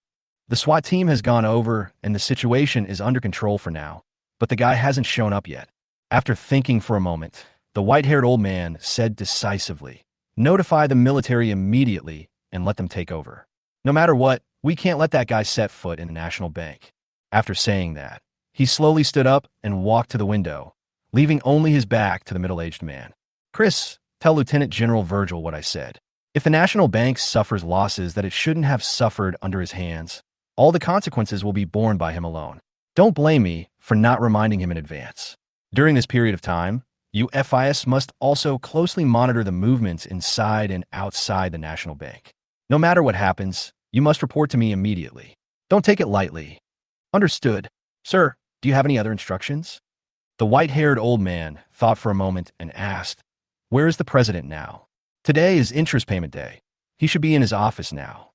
"The SWAT team has gone over, and the situation is under control for now, but the guy hasn't shown up yet." After thinking for a moment, the white-haired old man said decisively, "Notify the military immediately and let them take over. No matter what, we can't let that guy set foot in the National Bank." After saying that, he slowly stood up and walked to the window, leaving only his back to the middle-aged man. "Chris, tell Lieutenant General Virgil what I said. If the National Bank suffers losses that it shouldn't have suffered under his hands, all the consequences will be borne by him alone. Don't blame me for not reminding him in advance. During this period of time, you FIS must also closely monitor the movements inside and outside the National Bank. No matter what happens, you must report to me immediately. Don't take it lightly." "Understood. Sir, do you have any other instructions?" The white-haired old man thought for a moment and asked, "Where is the president now?" Today is interest payment day. He should be in his office now.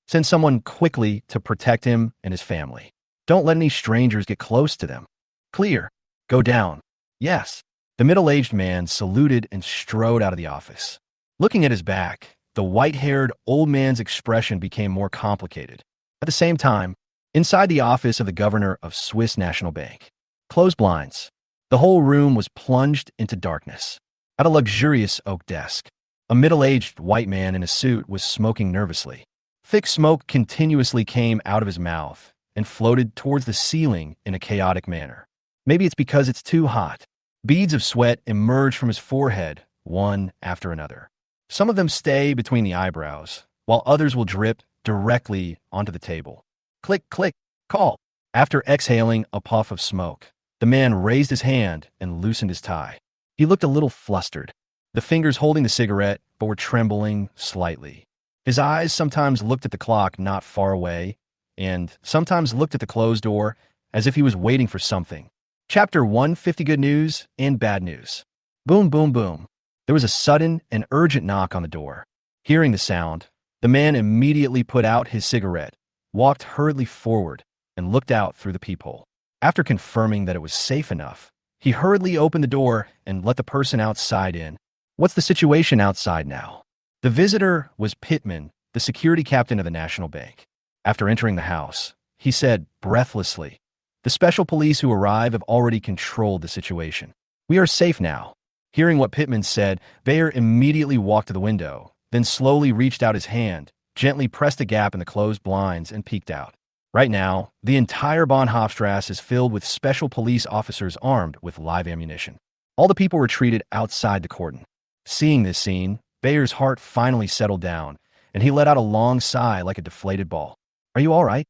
Send someone quickly to protect him and his family. Don't let any strangers get close to them. Clear. Go down. Yes. The middle-aged man saluted and strode out of the office. Looking at his back, the white-haired old man's expression became more complicated. At the same time, inside the office of the governor of Swiss National Bank, closed blinds. The whole room was plunged into darkness. At a luxurious oak desk, a middle-aged white man in a suit was smoking nervously. Thick smoke continuously came out of his mouth and floated towards the ceiling in a chaotic manner. Maybe it's because it's too hot. Beads of sweat emerge from his forehead, one after another. Some of them stay between the eyebrows, while others will drip directly onto the table. Click, click, call. After exhaling a puff of smoke, the man raised his hand and loosened his tie. He looked a little flustered. The fingers holding the cigarette but were trembling slightly. His eyes sometimes looked at the clock not far away, and sometimes looked at the closed door as if he was waiting for something. Chapter 150. Good news and bad news. Boom, boom, boom. There was a sudden and urgent knock on the door. Hearing the sound, the man immediately put out his cigarette, walked hurriedly forward, and looked out through the peephole. After confirming that it was safe enough, he hurriedly opened the door and let the person outside in. What's the situation outside now? The visitor was Pittman, the security captain of the National Bank. After entering the house, he said breathlessly, "The special police who arrive have already controlled the situation. We are safe now." Hearing what Pittman said, Bayer immediately walked to the window, then slowly reached out his hand, gently pressed a gap in the closed blinds, and peeked out. Right now, the entire Bahnhofstrasse is filled with special police officers armed with live ammunition. All the people retreated outside the cordon. Seeing this scene, Bayer's heart finally settled down, and he let out a long sigh like a deflated ball. "Are you all right?"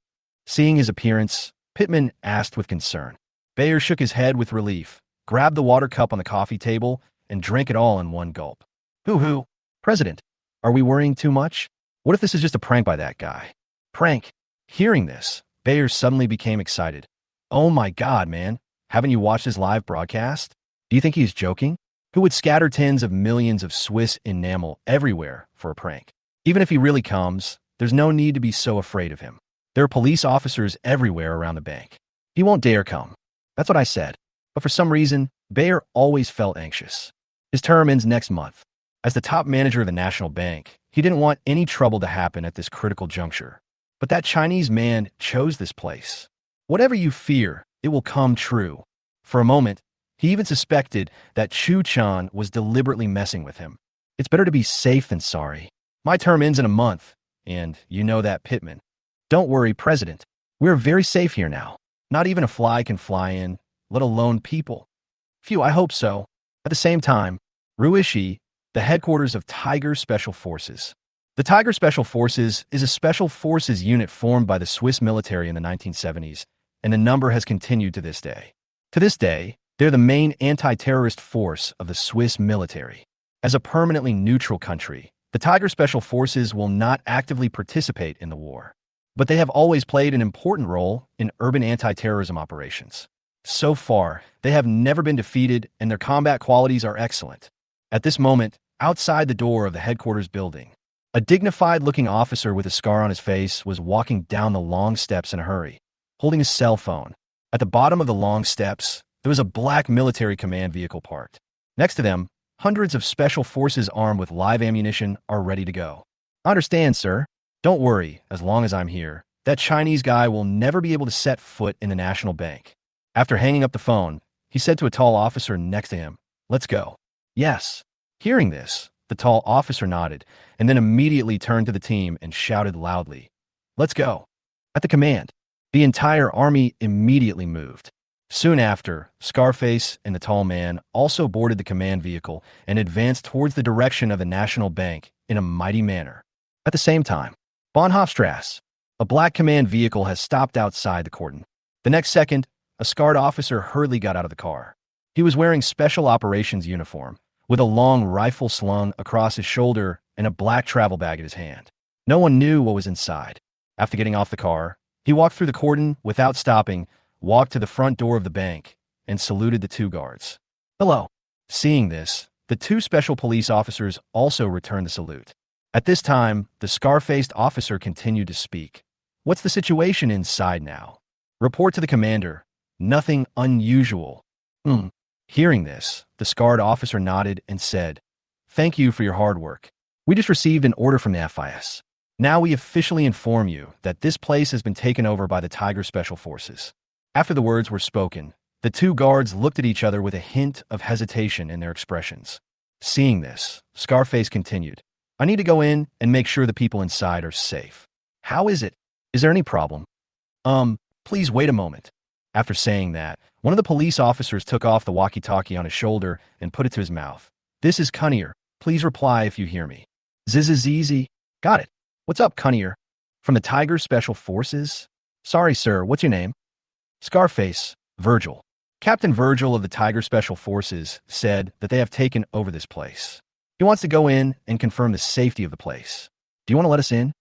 Seeing his appearance, Pittman asked with concern. Bayer shook his head with relief, grabbed the water cup on the coffee table, and drank it all in one gulp. Hoo-hoo. President, are we worrying too much? What if this is just a prank by that guy? Prank? Hearing this, Bayer suddenly became excited. Oh my God, man. Haven't you watched his live broadcast? Do you think he's joking? Who would scatter tens of millions of Swiss enamel everywhere for a prank? Even if he really comes, there's no need to be so afraid of him. There are police officers everywhere around the bank. He won't dare come. That's what I said. But for some reason, Bayer always felt anxious. His term ends next month. As the top manager of the National Bank, he didn't want any trouble to happen at this critical juncture. But that Chinese man chose this place. Whatever you fear, it will come true. For a moment, he even suspected that Chu Chun was deliberately messing with him. It's better to be safe than sorry. My term ends in a month, and you know that, Pittman. Don't worry, President. We're very safe here now. Not even a fly can fly in, let alone people. Phew, I hope so. At the same time, Ruishi, the headquarters of Tiger Special Forces. The Tiger Special Forces is a special forces unit formed by the Swiss military in the 1970s, and the number has continued to this day. To this day, they're the main anti-terrorist force of the Swiss military. As a permanently neutral country, the Tiger Special Forces will not actively participate in the war, but they have always played an important role in urban anti-terrorism operations. So far, they have never been defeated, and their combat qualities are excellent. At this moment, outside the door of the headquarters building, a dignified-looking officer with a scar on his face was walking down the long steps in a hurry, holding his cell phone. At the bottom of the long steps, there was a black military command vehicle parked. Next to them, hundreds of special forces armed with live ammunition are ready to go. I understand, sir. Don't worry, as long as I'm here. That Chinese guy will never be able to set foot in the National Bank. After hanging up the phone, he said to a tall officer next to him, "Let's go." Yes. Hearing this, the tall officer nodded, and then immediately turned to the team and shouted loudly, "Let's go." At the command, the entire army immediately moved. Soon after, Scarface and the tall man also boarded the command vehicle and advanced towards the direction of the National Bank in a mighty manner. At the same time, Bahnhofstrasse, a black command vehicle has stopped outside the cordon. The next second, a scarred officer hurriedly got out of the car. He was wearing special operations uniform, with a long rifle slung across his shoulder and a black travel bag in his hand. No one knew what was inside. After getting off the car, he walked through the cordon without stopping, walked to the front door of the bank, and saluted the two guards. "Hello." Seeing this, The two special police officers also returned the salute. At this time, the scar-faced officer continued to speak. What's the situation inside now? Report to the commander. Nothing unusual. Hearing this, the scarred officer nodded and said, Thank you for your hard work. We just received an order from the FIS. Now we officially inform you that this place has been taken over by the Tiger Special Forces. After the words were spoken, the two guards looked at each other with a hint of hesitation in their expressions. Seeing this, Scarface continued, I need to go in and make sure the people inside are safe. How is it? Is there any problem? Please wait a moment. After saying that, one of the police officers took off the walkie-talkie on his shoulder and put it to his mouth. This is Cunnier. Please reply if you hear me. Zizizizi. Got it. What's up, Cunnier? From the Tiger Special Forces? Sorry, sir. What's your name? Scarface. Virgil. Captain Virgil of the Tiger Special Forces said that they have taken over this place. He wants to go in and confirm the safety of the place. Do you want to let us in?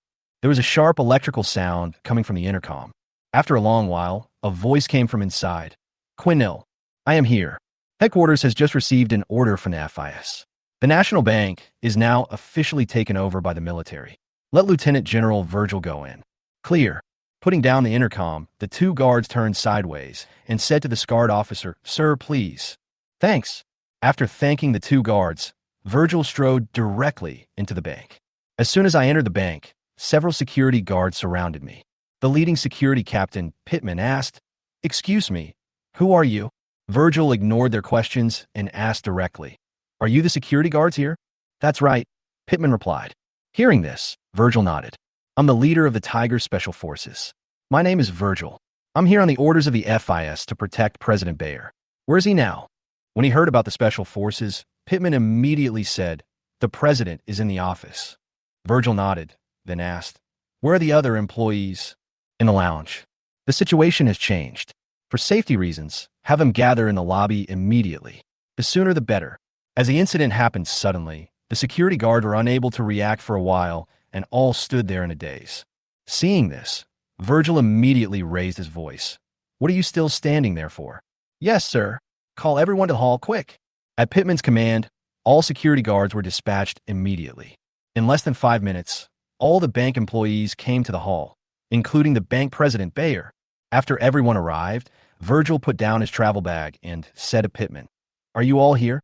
There was a sharp electrical sound coming from the intercom. After a long while, a voice came from inside. Quinil, I am here. Headquarters has just received an order from the FIS. The National Bank is now officially taken over by the military. Let Lieutenant General Virgil go in. Clear. Putting down the intercom, the two guards turned sideways and said to the scarred officer, Sir, please. Thanks. After thanking the two guards, Virgil strode directly into the bank. As soon as I entered the bank, several security guards surrounded me. The leading security captain, Pittman, asked, Excuse me, who are you? Virgil ignored their questions and asked directly, Are you the security guards here? That's right, Pittman replied. Hearing this, Virgil nodded. I'm the leader of the Tiger Special Forces. My name is Virgil. I'm here on the orders of the FIS to protect President Bayer. Where is he now? When he heard about the Special Forces, Pittman immediately said, The president is in the office. Virgil nodded, then asked, Where are the other employees? In the lounge. The situation has changed. For safety reasons, have them gather in the lobby immediately. The sooner the better. As the incident happened suddenly, the security guard were unable to react for a while and all stood there in a daze. Seeing this, Virgil immediately raised his voice. What are you still standing there for? Yes, sir. Call everyone to the hall quick. At Pittman's command, all security guards were dispatched immediately. In less than 5 minutes, all the bank employees came to the hall, including the bank president Bayer. After everyone arrived, Virgil put down his travel bag and said to Pittman, Are you all here?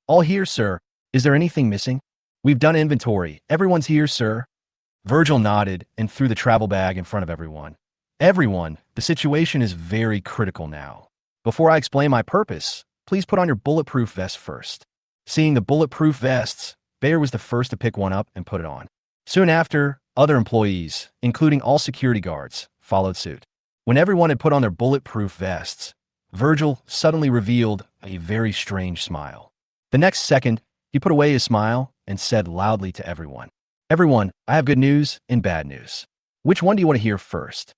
All here, sir. Is there anything missing? We've done inventory. Everyone's here, sir. Virgil nodded and threw the travel bag in front of everyone. Everyone, the situation is very critical now. Before I explain my purpose, please put on your bulletproof vest first. Seeing the bulletproof vests, Bayer was the first to pick one up and put it on. Soon after, other employees, including all security guards, followed suit. When everyone had put on their bulletproof vests, Virgil suddenly revealed a very strange smile. The next second, he put away his smile and said loudly to everyone, Everyone, I have good news and bad news. Which one do you want to hear first?